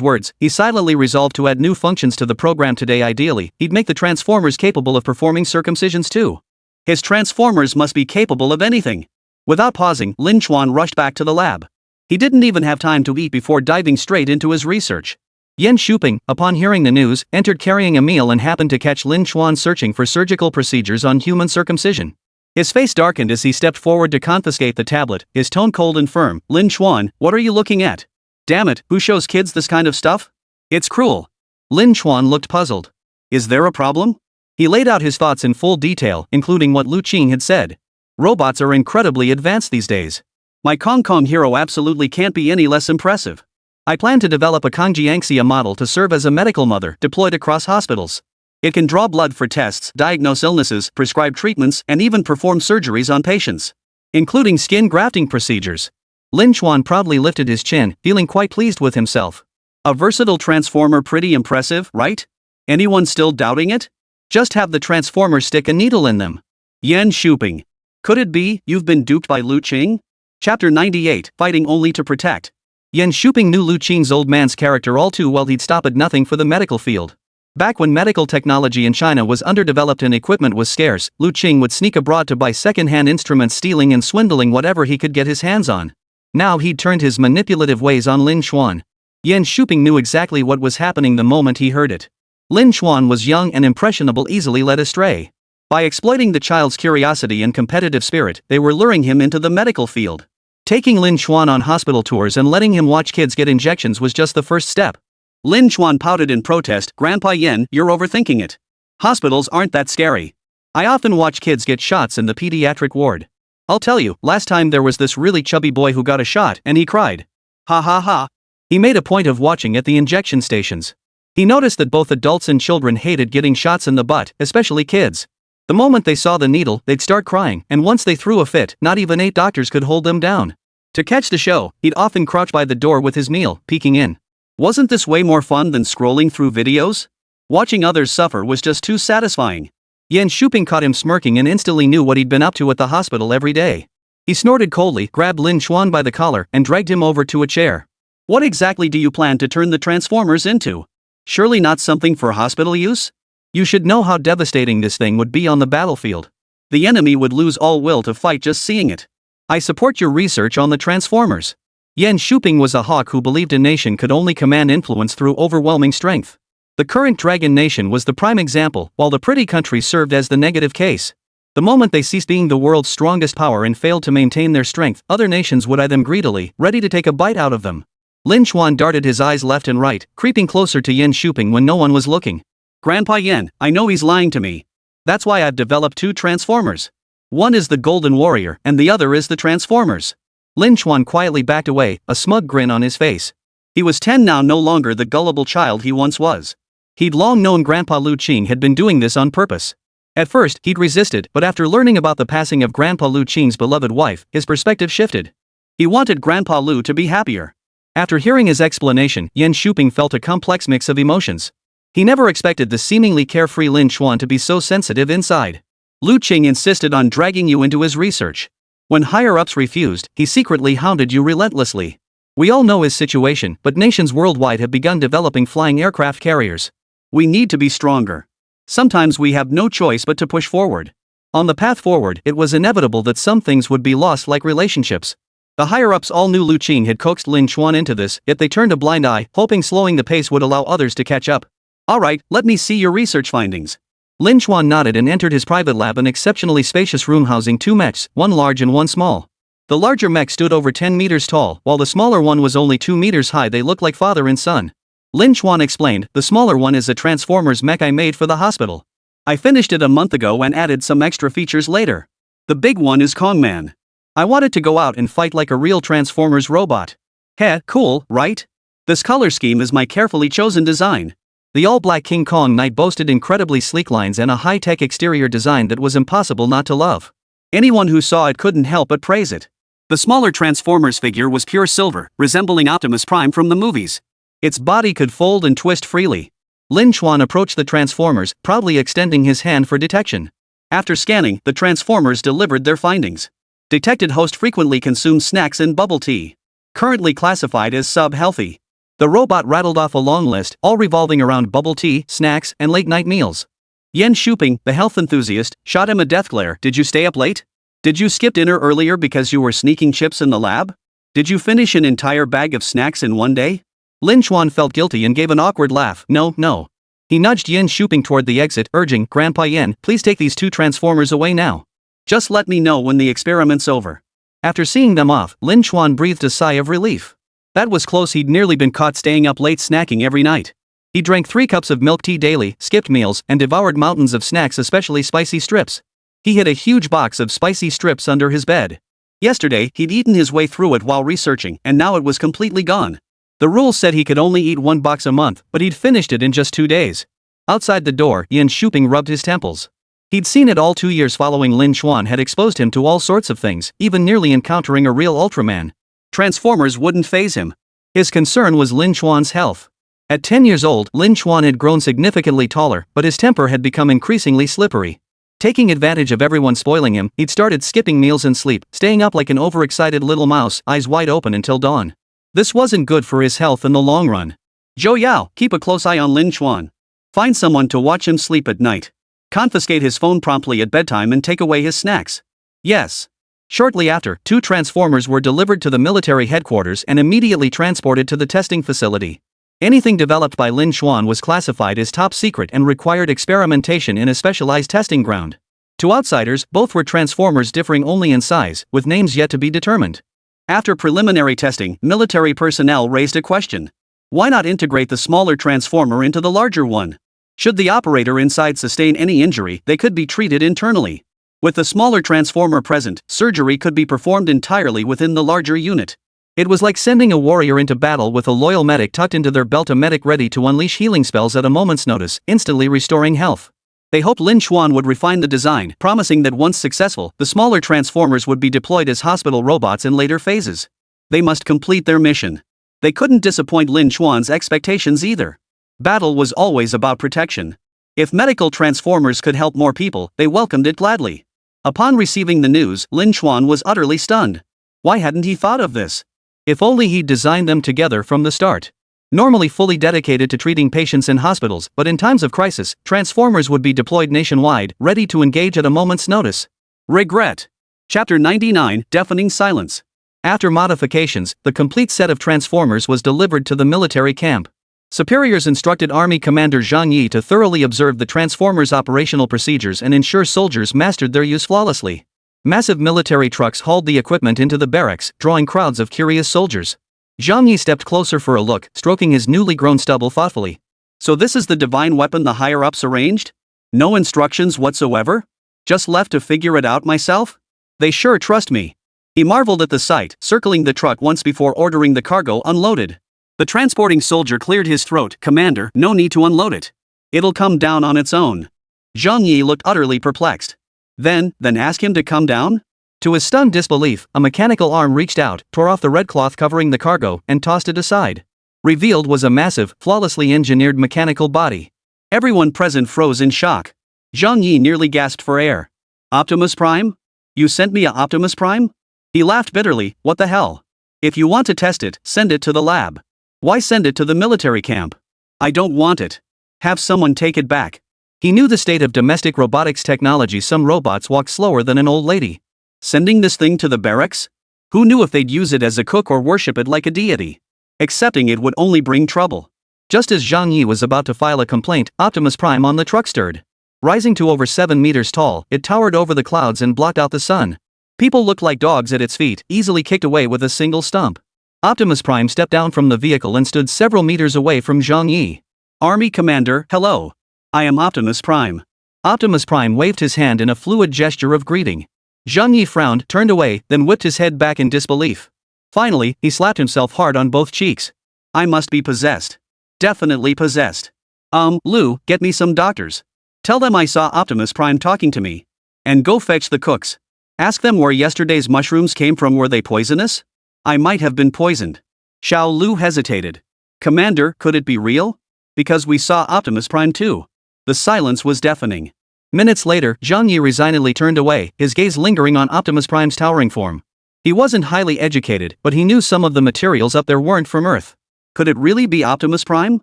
words, he silently resolved to add new functions to the program today. Ideally, he'd make the transformers capable of performing circumcisions too. His transformers must be capable of anything. Without pausing, Lin Chuan rushed back to the lab. He didn't even have time to eat before diving straight into his research. Yan Shuping, upon hearing the news, entered carrying a meal and happened to catch Lin Chuan searching for surgical procedures on human circumcision. His face darkened as he stepped forward to confiscate the tablet, his tone cold and firm. Lin Chuan, what are you looking at? Damn it, who shows kids this kind of stuff? It's cruel. Lin Chuan looked puzzled. Is there a problem? He laid out his thoughts in full detail, including what Lu Qing had said. Robots are incredibly advanced these days. My Kong Kong hero absolutely can't be any less impressive. I plan to develop a Kongjiangxia model to serve as a medical mother deployed across hospitals. It can draw blood for tests, diagnose illnesses, prescribe treatments, and even perform surgeries on patients, including skin grafting procedures. Lin Chuan proudly lifted his chin, feeling quite pleased with himself. A versatile transformer, pretty impressive, right? Anyone still doubting it? Just have the transformers stick a needle in them. Yan Shuping. Could it be you've been duped by Lu Qing? Chapter 98, Fighting Only to Protect. Yan Shuping knew Lu Qing's old man's character all too well. He'd stop at nothing for the medical field. Back when medical technology in China was underdeveloped and equipment was scarce, Lu Qing would sneak abroad to buy second-hand instruments, stealing and swindling whatever he could get his hands on. Now he'd turned his manipulative ways on Lin Chuan. Yan Shuping knew exactly what was happening the moment he heard it. Lin Chuan was young and impressionable, easily led astray. By exploiting the child's curiosity and competitive spirit, they were luring him into the medical field. Taking Lin Chuan on hospital tours and letting him watch kids get injections was just the first step. Lin Chuan pouted in protest. Grandpa Yan, you're overthinking it. Hospitals aren't that scary. I often watch kids get shots in the pediatric ward. I'll tell you, last time there was this really chubby boy who got a shot and he cried. Ha ha ha. He made a point of watching at the injection stations. He noticed that both adults and children hated getting shots in the butt, especially kids. The moment they saw the needle, they'd start crying, and once they threw a fit, not even 8 doctors could hold them down. To catch the show, he'd often crouch by the door with his meal, peeking in. Wasn't this way more fun than scrolling through videos? Watching others suffer was just too satisfying. Yan Shuping caught him smirking and instantly knew what he'd been up to at the hospital every day. He snorted coldly, grabbed Lin Chuan by the collar, and dragged him over to a chair. What exactly do you plan to turn the Transformers into? Surely not something for hospital use? You should know how devastating this thing would be on the battlefield. The enemy would lose all will to fight just seeing it. I support your research on the Transformers. Yan Shuping was a hawk who believed a nation could only command influence through overwhelming strength. The current Dragon Nation was the prime example, while the pretty country served as the negative case. The moment they ceased being the world's strongest power and failed to maintain their strength, other nations would eye them greedily, ready to take a bite out of them. Lin Chuan darted his eyes left and right, creeping closer to Yan Shuping when no one was looking. Grandpa Yan, I know he's lying to me. That's why I've developed 2 Transformers. One is the Golden Warrior, and the other is the Transformers. Lin Chuan quietly backed away, a smug grin on his face. He was 10 now, no longer the gullible child he once was. He'd long known Grandpa Lu Qing had been doing this on purpose. At first, he'd resisted, but after learning about the passing of Grandpa Lu Qing's beloved wife, his perspective shifted. He wanted Grandpa Lu to be happier. After hearing his explanation, Yan Shuping felt a complex mix of emotions. He never expected the seemingly carefree Lin Chuan to be so sensitive inside. Lu Qing insisted on dragging you into his research. When higher-ups refused, he secretly hounded you relentlessly. We all know his situation, but nations worldwide have begun developing flying aircraft carriers. We need to be stronger. Sometimes we have no choice but to push forward. On the path forward, it was inevitable that some things would be lost, like relationships. The higher-ups all knew Lu Qing had coaxed Lin Chuan into this, yet they turned a blind eye, hoping slowing the pace would allow others to catch up. Alright, let me see your research findings. Lin Chuan nodded and entered his private lab, an exceptionally spacious room housing 2 mechs, one large and one small. The larger mech stood over 10 meters tall, while the smaller one was only 2 meters high. They looked like father and son. Lin Chuan explained, the smaller one is a Transformers mech I made for the hospital. I finished it a month ago and added some extra features later. The big one is Kongman. I wanted to go out and fight like a real Transformers robot. Heh, cool, right? This color scheme is my carefully chosen design. The all-black King Kong Knight boasted incredibly sleek lines and a high-tech exterior design that was impossible not to love. Anyone who saw it couldn't help but praise it. The smaller Transformers figure was pure silver, resembling Optimus Prime from the movies. Its body could fold and twist freely. Lin Chuan approached the Transformers, proudly extending his hand for detection. After scanning, the Transformers delivered their findings. Detected host frequently consumes snacks and bubble tea. Currently classified as sub-healthy. The robot rattled off a long list, all revolving around bubble tea, snacks, and late-night meals. Yan Shuping, the health enthusiast, shot him a death glare. Did you stay up late? Did you skip dinner earlier because you were sneaking chips in the lab? Did you finish an entire bag of snacks in one day? Lin Chuan felt guilty and gave an awkward laugh. No. He nudged Yan Shuping toward the exit, urging, Grandpa Yan, please take these 2 Transformers away now. Just let me know when the experiment's over. After seeing them off, Lin Chuan breathed a sigh of relief. That was close. He'd nearly been caught staying up late snacking every night. He drank 3 cups of milk tea daily, skipped meals, and devoured mountains of snacks, especially spicy strips. He hid a huge box of spicy strips under his bed. Yesterday, he'd eaten his way through it while researching, and now it was completely gone. The rules said he could only eat 1 box a month, but he'd finished it in just 2 days. Outside the door, Yan Shuping rubbed his temples. He'd seen it all. 2 years following Lin Chuan had exposed him to all sorts of things, even nearly encountering a real Ultraman. Transformers wouldn't faze him. His concern was Lin Chuan's health. At 10 years old, Lin Chuan had grown significantly taller, but his temper had become increasingly slippery. Taking advantage of everyone spoiling him, he'd started skipping meals and sleep, staying up like an overexcited little mouse, eyes wide open until dawn. This wasn't good for his health in the long run. Zhou Yao, keep a close eye on Lin Chuan. Find someone to watch him sleep at night. Confiscate his phone promptly at bedtime and take away his snacks. Yes. Shortly after, 2 Transformers were delivered to the military headquarters and immediately transported to the testing facility. Anything developed by Lin Chuan was classified as top secret and required experimentation in a specialized testing ground. To outsiders, both were Transformers differing only in size, with names yet to be determined. After preliminary testing, military personnel raised a question. Why not integrate the smaller Transformer into the larger one? Should the operator inside sustain any injury, they could be treated internally. With the smaller transformer present, surgery could be performed entirely within the larger unit. It was like sending a warrior into battle with a loyal medic tucked into their belt, a medic ready to unleash healing spells at a moment's notice, instantly restoring health. They hoped Lin Xuan would refine the design, promising that once successful, the smaller transformers would be deployed as hospital robots in later phases. They must complete their mission. They couldn't disappoint Lin Xuan's expectations either. Battle was always about protection. If medical transformers could help more people, they welcomed it gladly. Upon receiving the news, Lin Xuan was utterly stunned. Why hadn't he thought of this? If only he'd designed them together from the start. Normally fully dedicated to treating patients in hospitals, but in times of crisis, transformers would be deployed nationwide, ready to engage at a moment's notice. Regret. Chapter 99, Deafening Silence. After modifications, the complete set of transformers was delivered to the military camp. Superiors instructed Army Commander Zhang Yi to thoroughly observe the transformers' operational procedures and ensure soldiers mastered their use flawlessly. Massive military trucks hauled the equipment into the barracks, drawing crowds of curious soldiers. Zhang Yi stepped closer for a look, stroking his newly grown stubble thoughtfully. So this is the divine weapon the higher-ups arranged? No instructions whatsoever? Just left to figure it out myself? They sure trust me. He marveled at the sight, circling the truck once before ordering the cargo unloaded. The transporting soldier cleared his throat. Commander, no need to unload it. It'll come down on its own. Zhang Yi looked utterly perplexed. Then ask him to come down? To his stunned disbelief, a mechanical arm reached out, tore off the red cloth covering the cargo, and tossed it aside. Revealed was a massive, flawlessly engineered mechanical body. Everyone present froze in shock. Zhang Yi nearly gasped for air. Optimus Prime? You sent me a Optimus Prime? He laughed bitterly. What the hell? If you want to test it, send it to the lab. Why send it to the military camp? I don't want it. Have someone take it back. He knew the state of domestic robotics technology. Some robots walk slower than an old lady. Sending this thing to the barracks? Who knew if they'd use it as a cook or worship it like a deity? Accepting it would only bring trouble. Just as Zhang Yi was about to file a complaint, Optimus Prime on the truck stirred. Rising to over 7 meters tall, it towered over the clouds and blocked out the sun. People looked like dogs at its feet, easily kicked away with a single stump. Optimus Prime stepped down from the vehicle and stood several meters away from Zhang Yi. Army Commander, hello. I am Optimus Prime. Optimus Prime waved his hand in a fluid gesture of greeting. Zhang Yi frowned, turned away, then whipped his head back in disbelief. Finally, he slapped himself hard on both cheeks. I must be possessed. Definitely possessed. Lu, get me some doctors. Tell them I saw Optimus Prime talking to me. And go fetch the cooks. Ask them where yesterday's mushrooms came from. Were they poisonous? I might have been poisoned. Xiao Lu hesitated. Commander, could it be real? Because we saw Optimus Prime too. The silence was deafening. Minutes later, Zhang Yi resignedly turned away, his gaze lingering on Optimus Prime's towering form. He wasn't highly educated, but he knew some of the materials up there weren't from Earth. Could it really be Optimus Prime?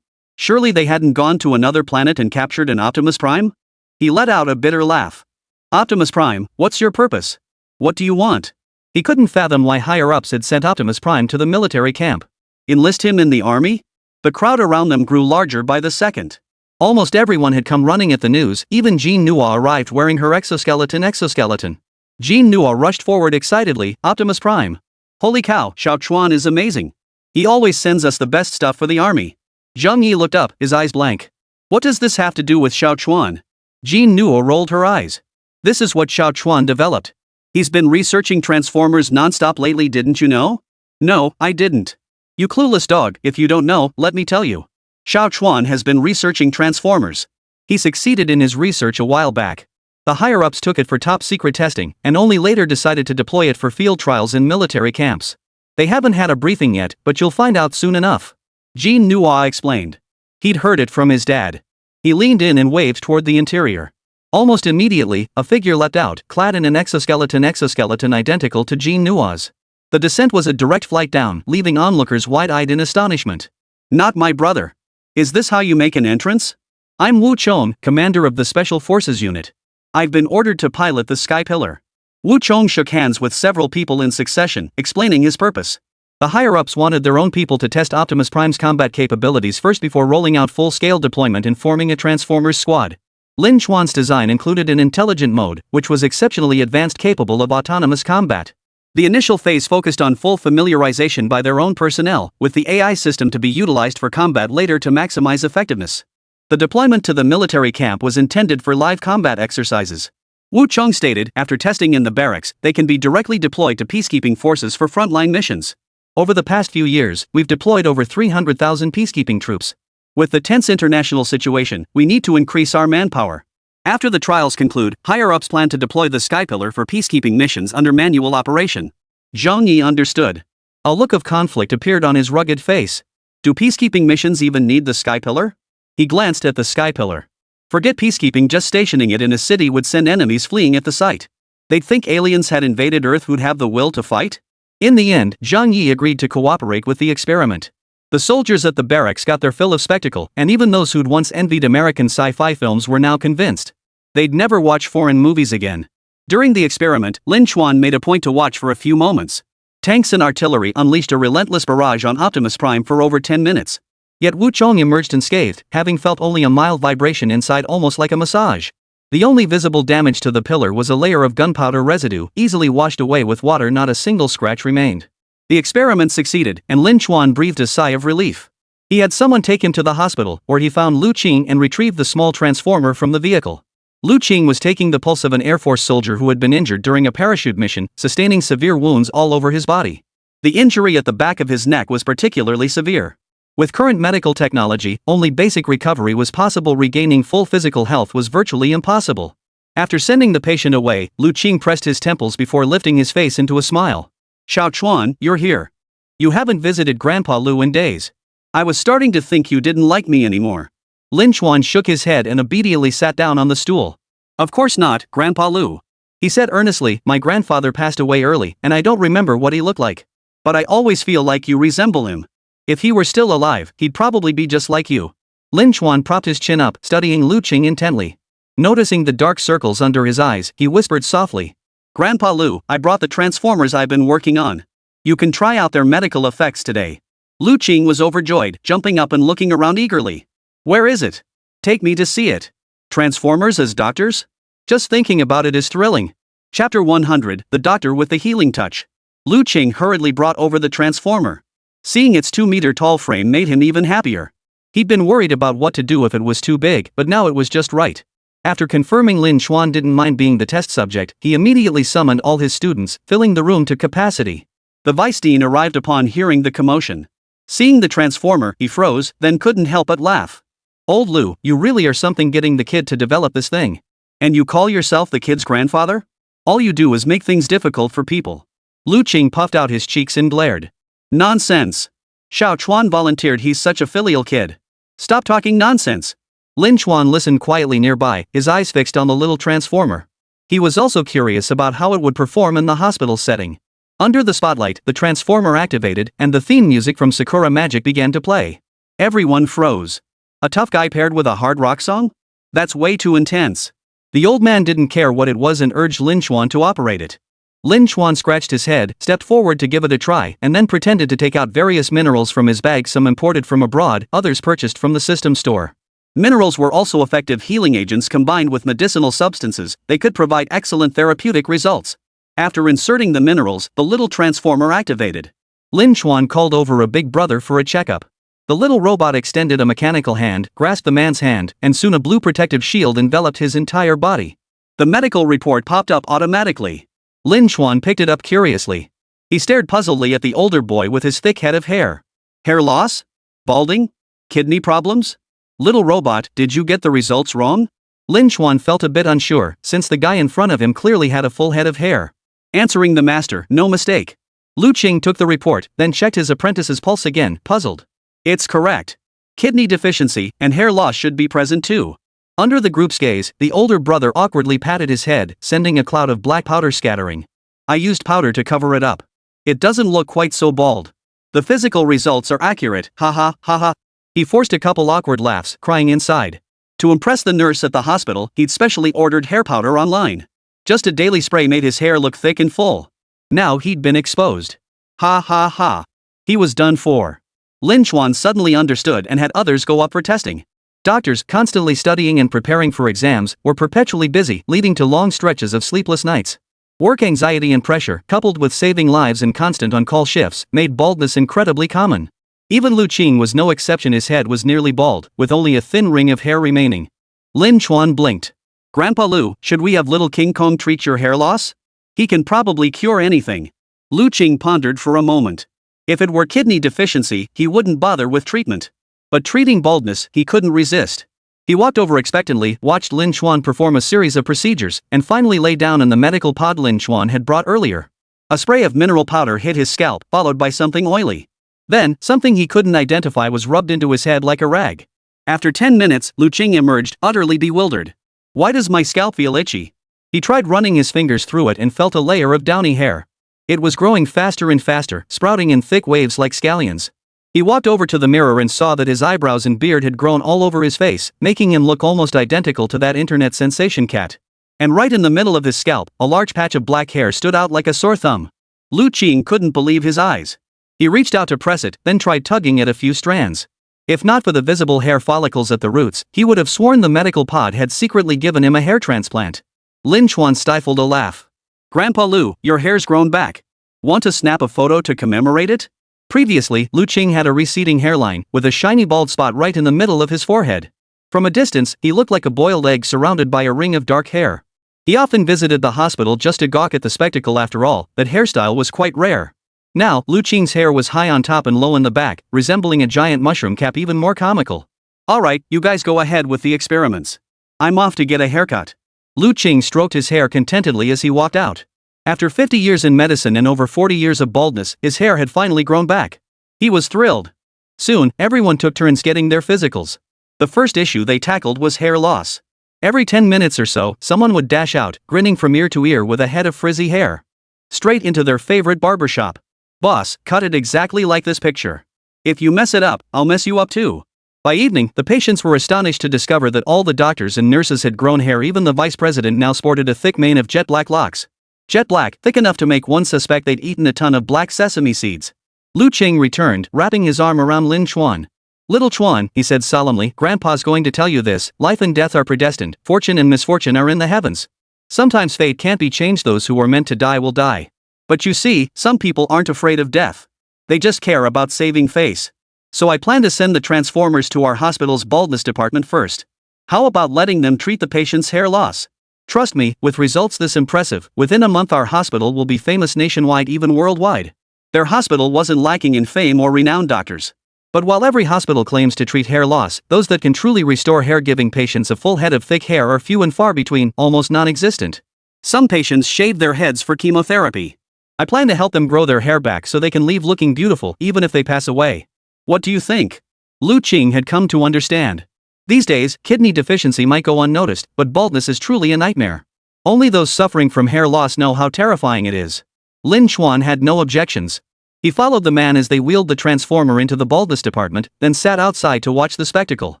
Surely they hadn't gone to another planet and captured an Optimus Prime? He let out a bitter laugh. Optimus Prime, what's your purpose? What do you want? He couldn't fathom why higher-ups had sent Optimus Prime to the military camp. Enlist him in the army? The crowd around them grew larger by the second. Almost everyone had come running at the news. Even Jean Nua arrived wearing her exoskeleton. Jean Nua rushed forward excitedly. Optimus Prime. Holy cow, Xiao Chuan is amazing. He always sends us the best stuff for the army. Zhang Yi looked up, his eyes blank. What does this have to do with Xiao Chuan? Jean Nua rolled her eyes. This is what Xiao Chuan developed. He's been researching Transformers non-stop lately, didn't you know? No, I didn't. You clueless dog, if you don't know, let me tell you. Xiao Chuan has been researching Transformers. He succeeded in his research a while back. The higher-ups took it for top-secret testing, and only later decided to deploy it for field trials in military camps. They haven't had a briefing yet, but you'll find out soon enough. Jean Nua explained. He'd heard it from his dad. He leaned in and waved toward the interior. Almost immediately, a figure leapt out, clad in an exoskeleton identical to Jean Nua's. The descent was a direct flight down, leaving onlookers wide-eyed in astonishment. Not my brother. Is this how you make an entrance? I'm Wu Chong, commander of the Special Forces Unit. I've been ordered to pilot the Sky Pillar. Wu Chong shook hands with several people in succession, explaining his purpose. The higher-ups wanted their own people to test Optimus Prime's combat capabilities first before rolling out full-scale deployment and forming a Transformers squad. Lin Xuan's design included an intelligent mode, which was exceptionally advanced, capable of autonomous combat. The initial phase focused on full familiarization by their own personnel, with the AI system to be utilized for combat later to maximize effectiveness. The deployment to the military camp was intended for live combat exercises. Wu Chong stated, after testing in the barracks, they can be directly deployed to peacekeeping forces for frontline missions. Over the past few years, we've deployed over 300,000 peacekeeping troops. With the tense international situation, we need to increase our manpower. After the trials conclude, higher-ups plan to deploy the Skypillar for peacekeeping missions under manual operation. Zhang Yi understood. A look of conflict appeared on his rugged face. Do peacekeeping missions even need the Skypillar? He glanced at the Skypillar. Forget peacekeeping, just stationing it in a city would send enemies fleeing at the sight. They'd think aliens had invaded Earth who'd have the will to fight? In the end, Zhang Yi agreed to cooperate with the experiment. The soldiers at the barracks got their fill of spectacle, and even those who'd once envied American sci-fi films were now convinced. They'd never watch foreign movies again. During the experiment, Lin Chuan made a point to watch for a few moments. Tanks and artillery unleashed a relentless barrage on Optimus Prime for over 10 minutes. Yet Wu Chong emerged unscathed, having felt only a mild vibration inside, almost like a massage. The only visible damage to the pillar was a layer of gunpowder residue, easily washed away with water. Not a single scratch remained. The experiment succeeded, and Lin Chuan breathed a sigh of relief. He had someone take him to the hospital, where he found Lu Qing and retrieved the small transformer from the vehicle. Lu Qing was taking the pulse of an Air Force soldier who had been injured during a parachute mission, sustaining severe wounds all over his body. The injury at the back of his neck was particularly severe. With current medical technology, only basic recovery was possible. Regaining full physical health was virtually impossible. After sending the patient away, Lu Qing pressed his temples before lifting his face into a smile. Xiao Chuan, you're here. You haven't visited Grandpa Lu in days. I was starting to think you didn't like me anymore. Lin Chuan shook his head and obediently sat down on the stool. Of course not, Grandpa Lu. He said earnestly, my grandfather passed away early, and I don't remember what he looked like. But I always feel like you resemble him. If he were still alive, he'd probably be just like you. Lin Chuan propped his chin up, studying Lu Qing intently. Noticing the dark circles under his eyes, he whispered softly. Grandpa Lu, I brought the transformers I've been working on. You can try out their medical effects today. Lu Qing was overjoyed, jumping up and looking around eagerly. Where is it? Take me to see it. Transformers as doctors? Just thinking about it is thrilling. Chapter 100, The Doctor with the Healing Touch. Lu Qing hurriedly brought over the transformer. Seeing its 2-meter-tall frame made him even happier. He'd been worried about what to do if it was too big, but now it was just right. After confirming Lin Chuan didn't mind being the test subject, he immediately summoned all his students, filling the room to capacity. The vice dean arrived upon hearing the commotion. Seeing the transformer, he froze, then couldn't help but laugh. Old Lu, you really are something getting the kid to develop this thing. And you call yourself the kid's grandfather? All you do is make things difficult for people. Lu Qing puffed out his cheeks and glared. Nonsense. Xiao Chuan volunteered, he's such a filial kid. Stop talking nonsense. Lin Chuan listened quietly nearby, his eyes fixed on the little transformer. He was also curious about how it would perform in the hospital setting. Under the spotlight, the transformer activated, and the theme music from Sakura Magic began to play. Everyone froze. A tough guy paired with a hard rock song? That's way too intense. The old man didn't care what it was and urged Lin Chuan to operate it. Lin Chuan scratched his head, stepped forward to give it a try, and then pretended to take out various minerals from his bag, some imported from abroad, others purchased from the system store. Minerals were also effective healing agents combined with medicinal substances. They could provide excellent therapeutic results. After inserting the minerals, the little transformer activated. Lin Chuan called over a big brother for a checkup. The little robot extended a mechanical hand, grasped the man's hand, and soon a blue protective shield enveloped his entire body. The medical report popped up automatically. Lin Chuan picked it up curiously. He stared puzzledly at the older boy with his thick head of hair. Hair loss? Balding? Kidney problems? Little robot, did you get the results wrong? Lin Chuan felt a bit unsure, since the guy in front of him clearly had a full head of hair. Answering the master, no mistake. Lu Qing took the report, then checked his apprentice's pulse again, puzzled. It's correct. Kidney deficiency and hair loss should be present too. Under the group's gaze, the older brother awkwardly patted his head, sending a cloud of black powder scattering. I used powder to cover it up. It doesn't look quite so bald. The physical results are accurate, haha, haha. He forced a couple awkward laughs, crying inside. To impress the nurse at the hospital, he'd specially ordered hair powder online. Just a daily spray made his hair look thick and full. Now he'd been exposed. Ha ha ha. He was done for. Lin Chuan suddenly understood and had others go up for testing. Doctors, constantly studying and preparing for exams, were perpetually busy, leading to long stretches of sleepless nights. Work anxiety and pressure, coupled with saving lives and constant on-call shifts, made baldness incredibly common. Even Lu Qing was no exception. His head was nearly bald, with only a thin ring of hair remaining. Lin Chuan blinked. Grandpa Lu, should we have little King Kong treat your hair loss? He can probably cure anything. Lu Qing pondered for a moment. If it were kidney deficiency, he wouldn't bother with treatment. But treating baldness, he couldn't resist. He walked over expectantly, watched Lin Chuan perform a series of procedures, and finally lay down in the medical pod Lin Chuan had brought earlier. A spray of mineral powder hit his scalp, followed by something oily. Then, something he couldn't identify was rubbed into his head like a rag. After 10 minutes, Lu Qing emerged, utterly bewildered. Why does my scalp feel itchy? He tried running his fingers through it and felt a layer of downy hair. It was growing faster and faster, sprouting in thick waves like scallions. He walked over to the mirror and saw that his eyebrows and beard had grown all over his face, making him look almost identical to that internet sensation cat. And right in the middle of his scalp, a large patch of black hair stood out like a sore thumb. Lu Qing couldn't believe his eyes. He reached out to press it, then tried tugging at a few strands. If not for the visible hair follicles at the roots, he would have sworn the medical pod had secretly given him a hair transplant. Lin Chuan stifled a laugh. Grandpa Lu, your hair's grown back. Want to snap a photo to commemorate it? Previously, Lu Qing had a receding hairline, with a shiny bald spot right in the middle of his forehead. From a distance, he looked like a boiled egg surrounded by a ring of dark hair. He often visited the hospital just to gawk at the spectacle. After all, that hairstyle was quite rare. Now, Lu Qing's hair was high on top and low in the back, resembling a giant mushroom cap, even more comical. Alright, you guys go ahead with the experiments. I'm off to get a haircut. Lu Qing stroked his hair contentedly as he walked out. After 50 years in medicine and over 40 years of baldness, his hair had finally grown back. He was thrilled. Soon, everyone took turns getting their physicals. The first issue they tackled was hair loss. Every 10 minutes or so, someone would dash out, grinning from ear to ear with a head of frizzy hair. Straight into their favorite barbershop. Boss, cut it exactly like this picture. If you mess it up, I'll mess you up too. By evening, the patients were astonished to discover that all the doctors and nurses had grown hair. Even the vice president now sported a thick mane of jet black locks. Jet black, thick enough to make one suspect they'd eaten a ton of black sesame seeds. Lu Qing returned, wrapping his arm around Lin Chuan. Little Chuan, he said solemnly, Grandpa's going to tell you this: life and death are predestined, fortune and misfortune are in the heavens. Sometimes fate can't be changed. Those who are meant to die will die. But you see, some people aren't afraid of death. They just care about saving face. So I plan to send the transformers to our hospital's baldness department first. How about letting them treat the patient's hair loss? Trust me, with results this impressive, within a month our hospital will be famous nationwide, even worldwide. Their hospital wasn't lacking in fame or renowned doctors. But while every hospital claims to treat hair loss, those that can truly restore hair, giving patients a full head of thick hair, are few and far between, almost non-existent. Some patients shave their heads for chemotherapy. I plan to help them grow their hair back so they can leave looking beautiful even if they pass away. What do you think? Lu Qing had come to understand. These days, kidney deficiency might go unnoticed, but baldness is truly a nightmare. Only those suffering from hair loss know how terrifying it is. Lin Chuan had no objections. He followed the man as they wheeled the transformer into the baldness department, then sat outside to watch the spectacle.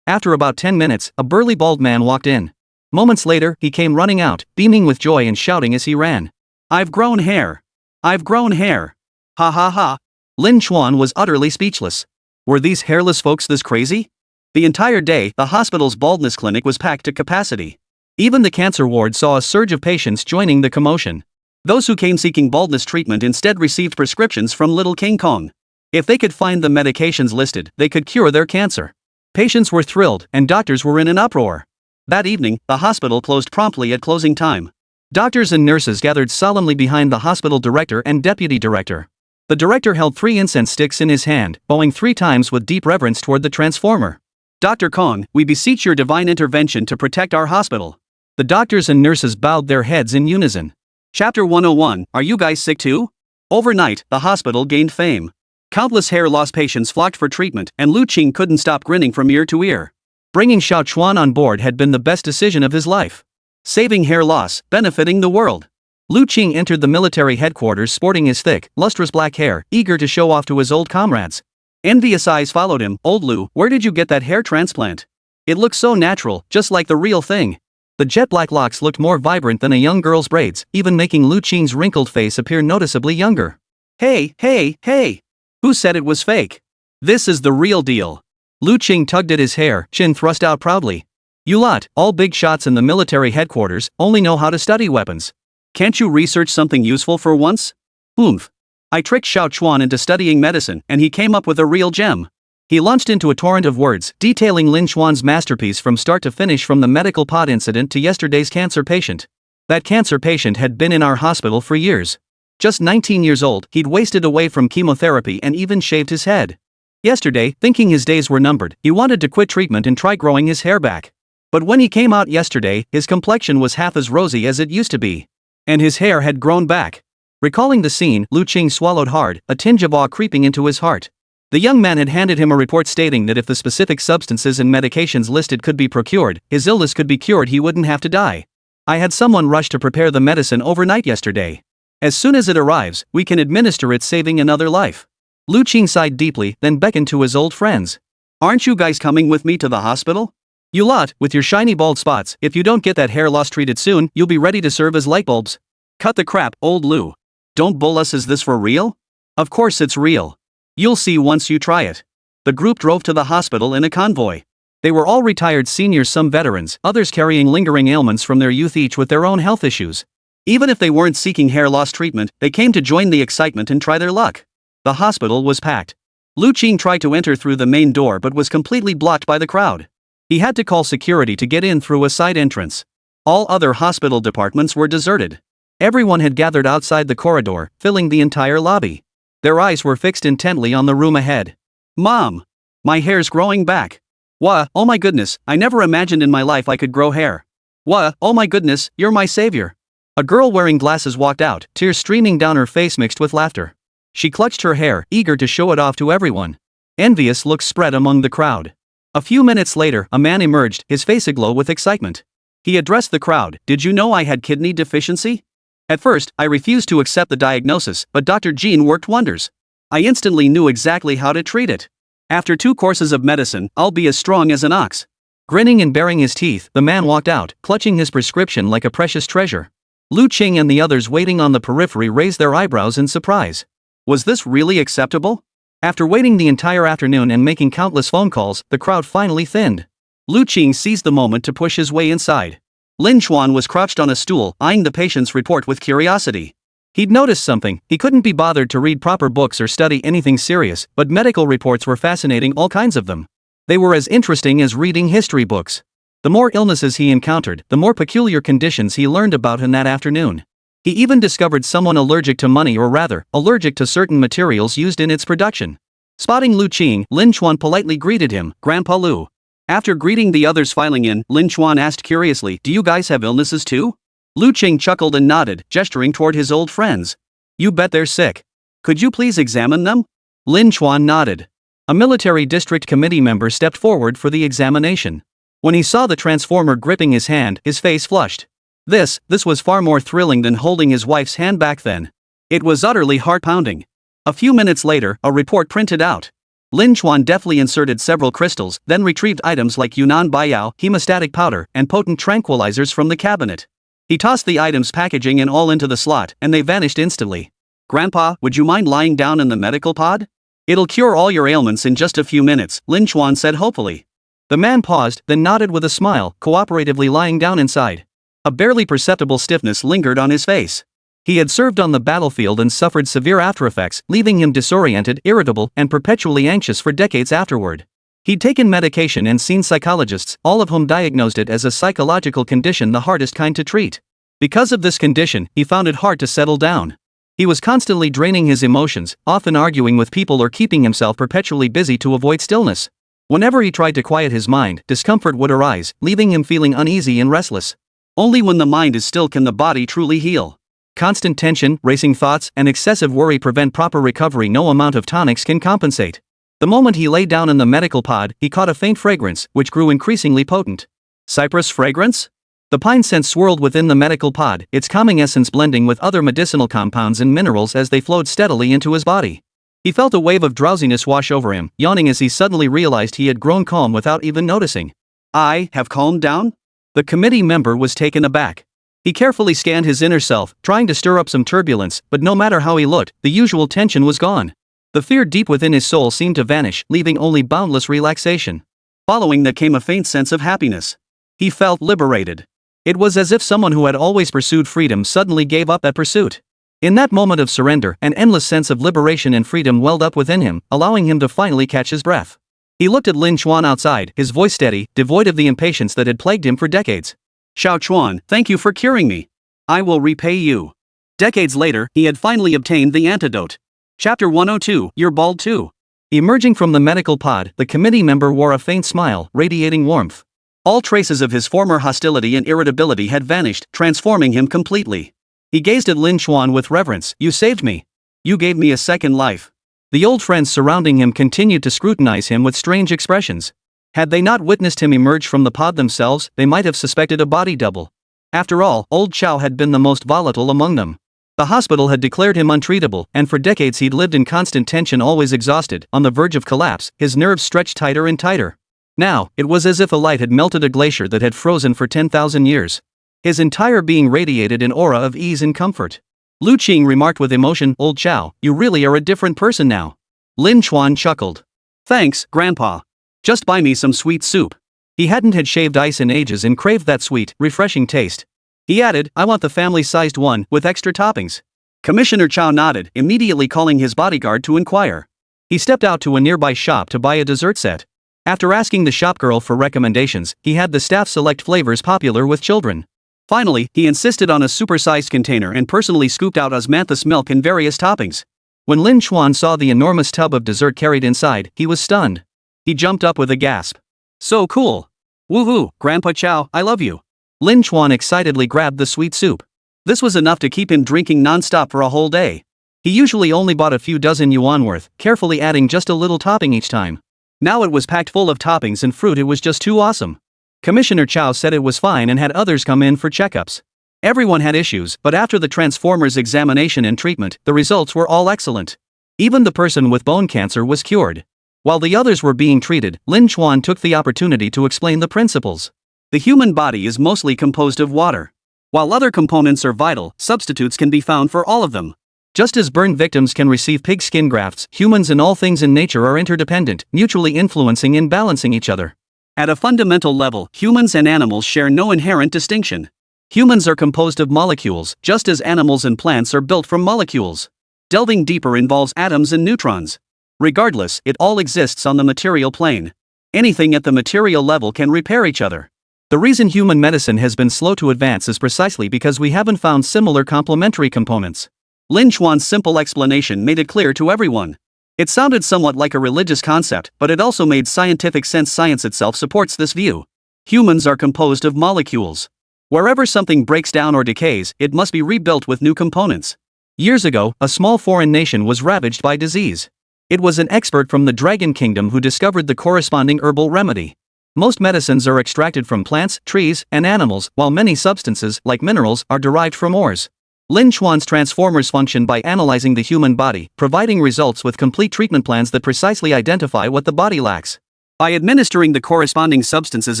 After about 10 minutes, a burly bald man walked in. Moments later, he came running out, beaming with joy and shouting as he ran. I've grown hair. I've grown hair. Ha ha ha. Lin Chuan was utterly speechless. Were these hairless folks this crazy? The entire day, the hospital's baldness clinic was packed to capacity. Even the cancer ward saw a surge of patients joining the commotion. Those who came seeking baldness treatment instead received prescriptions from Little King Kong. If they could find the medications listed, they could cure their cancer. Patients were thrilled, and doctors were in an uproar. That evening, the hospital closed promptly at closing time. Doctors and nurses gathered solemnly behind the hospital director and deputy director. The director held 3 incense sticks in his hand, bowing 3 times with deep reverence toward the transformer. Dr. Kong, we beseech your divine intervention to protect our hospital. The doctors and nurses bowed their heads in unison. Chapter 101, Are you guys sick too? Overnight, the hospital gained fame. Countless hair loss patients flocked for treatment, and Lu Qing couldn't stop grinning from ear to ear. Bringing Xiao Chuan on board had been the best decision of his life. Saving hair loss, benefiting the world. Lu Qing entered the military headquarters sporting his thick, lustrous black hair, eager to show off to his old comrades. Envious eyes followed him. Old Lu, where did you get that hair transplant? It looks so natural, just like the real thing. The jet black locks looked more vibrant than a young girl's braids, even making Lu Qing's wrinkled face appear noticeably younger. Hey, hey, hey! Who said it was fake? This is the real deal. Lu Qing tugged at his hair, chin thrust out proudly. You lot, all big shots in the military headquarters, only know how to study weapons. Can't you research something useful for once? Oomph. I tricked Xiao Chuan into studying medicine and he came up with a real gem. He launched into a torrent of words, detailing Lin Chuan's masterpiece from start to finish, from the medical pod incident to yesterday's cancer patient. That cancer patient had been in our hospital for years. Just 19 years old, he'd wasted away from chemotherapy and even shaved his head. Yesterday, thinking his days were numbered, he wanted to quit treatment and try growing his hair back. But when he came out yesterday, his complexion was half as rosy as it used to be. And his hair had grown back. Recalling the scene, Lu Qing swallowed hard, a tinge of awe creeping into his heart. The young man had handed him a report stating that if the specific substances and medications listed could be procured, his illness could be cured, he wouldn't have to die. I had someone rush to prepare the medicine overnight yesterday. As soon as it arrives, we can administer it, saving another life. Lu Qing sighed deeply, then beckoned to his old friends. Aren't you guys coming with me to the hospital? You lot, with your shiny bald spots, if you don't get that hair loss treated soon, you'll be ready to serve as light bulbs. Cut the crap, old Lu. Don't bull us, is this for real? Of course it's real. You'll see once you try it. The group drove to the hospital in a convoy. They were all retired seniors, some veterans, others carrying lingering ailments from their youth, each with their own health issues. Even if they weren't seeking hair loss treatment, they came to join the excitement and try their luck. The hospital was packed. Lu Qing tried to enter through the main door but was completely blocked by the crowd. He had to call security to get in through a side entrance. All other hospital departments were deserted. Everyone had gathered outside the corridor, filling the entire lobby. Their eyes were fixed intently on the room ahead. Mom! My hair's growing back. Wah, oh my goodness, I never imagined in my life I could grow hair. Wah, oh my goodness, you're my savior. A girl wearing glasses walked out, tears streaming down her face mixed with laughter. She clutched her hair, eager to show it off to everyone. Envious looks spread among the crowd. A few minutes later, a man emerged, his face aglow with excitement. He addressed the crowd. Did you know I had kidney deficiency? At first, I refused to accept the diagnosis, but Dr. Jean worked wonders. I instantly knew exactly how to treat it. After 2 courses of medicine, I'll be as strong as an ox. Grinning and baring his teeth, the man walked out, clutching his prescription like a precious treasure. Lu Qing and the others waiting on the periphery raised their eyebrows in surprise. Was this really acceptable? After waiting the entire afternoon and making countless phone calls, the crowd finally thinned. Lu Qing seized the moment to push his way inside. Lin Chuan was crouched on a stool, eyeing the patient's report with curiosity. He'd noticed something. He couldn't be bothered to read proper books or study anything serious, but medical reports were fascinating, all kinds of them. They were as interesting as reading history books. The more illnesses he encountered, the more peculiar conditions he learned about in that afternoon. He even discovered someone allergic to money, or rather, allergic to certain materials used in its production. Spotting Lu Qing, Lin Chuan politely greeted him, Grandpa Lu. After greeting the others filing in, Lin Chuan asked curiously, do you guys have illnesses too? Lu Qing chuckled and nodded, gesturing toward his old friends. You bet they're sick. Could you please examine them? Lin Chuan nodded. A military district committee member stepped forward for the examination. When he saw the transformer gripping his hand, his face flushed. This was far more thrilling than holding his wife's hand back then. It was utterly heart-pounding. A few minutes later, a report printed out. Lin Chuan deftly inserted several crystals, then retrieved items like Yunnan Baiyao, hemostatic powder, and potent tranquilizers from the cabinet. He tossed the items packaging and all into the slot, and they vanished instantly. Grandpa, would you mind lying down in the medical pod? It'll cure all your ailments in just a few minutes, Lin Chuan said hopefully. The man paused, then nodded with a smile, cooperatively lying down inside. A barely perceptible stiffness lingered on his face. He had served on the battlefield and suffered severe aftereffects, leaving him disoriented, irritable, and perpetually anxious for decades afterward. He'd taken medication and seen psychologists, all of whom diagnosed it as a psychological condition, the hardest kind to treat. Because of this condition, he found it hard to settle down. He was constantly draining his emotions, often arguing with people or keeping himself perpetually busy to avoid stillness. Whenever he tried to quiet his mind, discomfort would arise, leaving him feeling uneasy and restless. Only when the mind is still can the body truly heal. Constant tension, racing thoughts, and excessive worry prevent proper recovery. No amount of tonics can compensate. The moment he lay down in the medical pod, he caught a faint fragrance, which grew increasingly potent. Cypress fragrance? The pine scent swirled within the medical pod, its calming essence blending with other medicinal compounds and minerals as they flowed steadily into his body. He felt a wave of drowsiness wash over him, yawning as he suddenly realized he had grown calm without even noticing. I have calmed down? The committee member was taken aback. He carefully scanned his inner self, trying to stir up some turbulence, but no matter how he looked, the usual tension was gone. The fear deep within his soul seemed to vanish, leaving only boundless relaxation. Following that came a faint sense of happiness. He felt liberated. It was as if someone who had always pursued freedom suddenly gave up that pursuit. In that moment of surrender, an endless sense of liberation and freedom welled up within him, allowing him to finally catch his breath. He looked at Lin Chuan outside, his voice steady, devoid of the impatience that had plagued him for decades. Xiao Chuan, thank you for curing me. I will repay you. Decades later, he had finally obtained the antidote. Chapter 102, You're bald too. Emerging from the medical pod, the committee member wore a faint smile, radiating warmth. All traces of his former hostility and irritability had vanished, transforming him completely. He gazed at Lin Chuan with reverence. You saved me. You gave me a second life. The old friends surrounding him continued to scrutinize him with strange expressions. Had they not witnessed him emerge from the pod themselves, they might have suspected a body double. After all, old Chow had been the most volatile among them. The hospital had declared him untreatable, and for decades he'd lived in constant tension, always exhausted, on the verge of collapse, his nerves stretched tighter and tighter. Now, it was as if a light had melted a glacier that had frozen for 10,000 years. His entire being radiated an aura of ease and comfort. Lu Qing remarked with emotion, Old Chow, you really are a different person now. Lin Chuan chuckled. Thanks, Grandpa. Just buy me some sweet soup. He hadn't had shaved ice in ages and craved that sweet, refreshing taste. He added, I want the family-sized one, with extra toppings. Commissioner Chow nodded, immediately calling his bodyguard to inquire. He stepped out to a nearby shop to buy a dessert set. After asking the shopgirl for recommendations, he had the staff select flavors popular with children. Finally, he insisted on a supersized container and personally scooped out osmanthus milk and various toppings. When Lin Chuan saw the enormous tub of dessert carried inside, he was stunned. He jumped up with a gasp. So cool. Woohoo, Grandpa Chow, I love you. Lin Chuan excitedly grabbed the sweet soup. This was enough to keep him drinking non-stop for a whole day. He usually only bought a few dozen yuan worth, carefully adding just a little topping each time. Now it was packed full of toppings and fruit. It was just too awesome. Commissioner Chow said it was fine and had others come in for checkups. Everyone had issues, but after the Transformers' examination and treatment, the results were all excellent. Even the person with bone cancer was cured. While the others were being treated, Lin Chuan took the opportunity to explain the principles. The human body is mostly composed of water. While other components are vital, substitutes can be found for all of them. Just as burn victims can receive pig skin grafts, humans and all things in nature are interdependent, mutually influencing and balancing each other. At a fundamental level, humans and animals share no inherent distinction. Humans are composed of molecules, just as animals and plants are built from molecules. Delving deeper involves atoms and neutrons. Regardless, it all exists on the material plane. Anything at the material level can repair each other. The reason human medicine has been slow to advance is precisely because we haven't found similar complementary components. Lin Chuan's simple explanation made it clear to everyone. It sounded somewhat like a religious concept, but it also made scientific sense. Science itself supports this view. Humans are composed of molecules. Wherever something breaks down or decays, it must be rebuilt with new components. Years ago, a small foreign nation was ravaged by disease. It was an expert from the Dragon Kingdom who discovered the corresponding herbal remedy. Most medicines are extracted from plants, trees, and animals, while many substances, like minerals, are derived from ores. Lin Chuan's transformers function by analyzing the human body, providing results with complete treatment plans that precisely identify what the body lacks. By administering the corresponding substances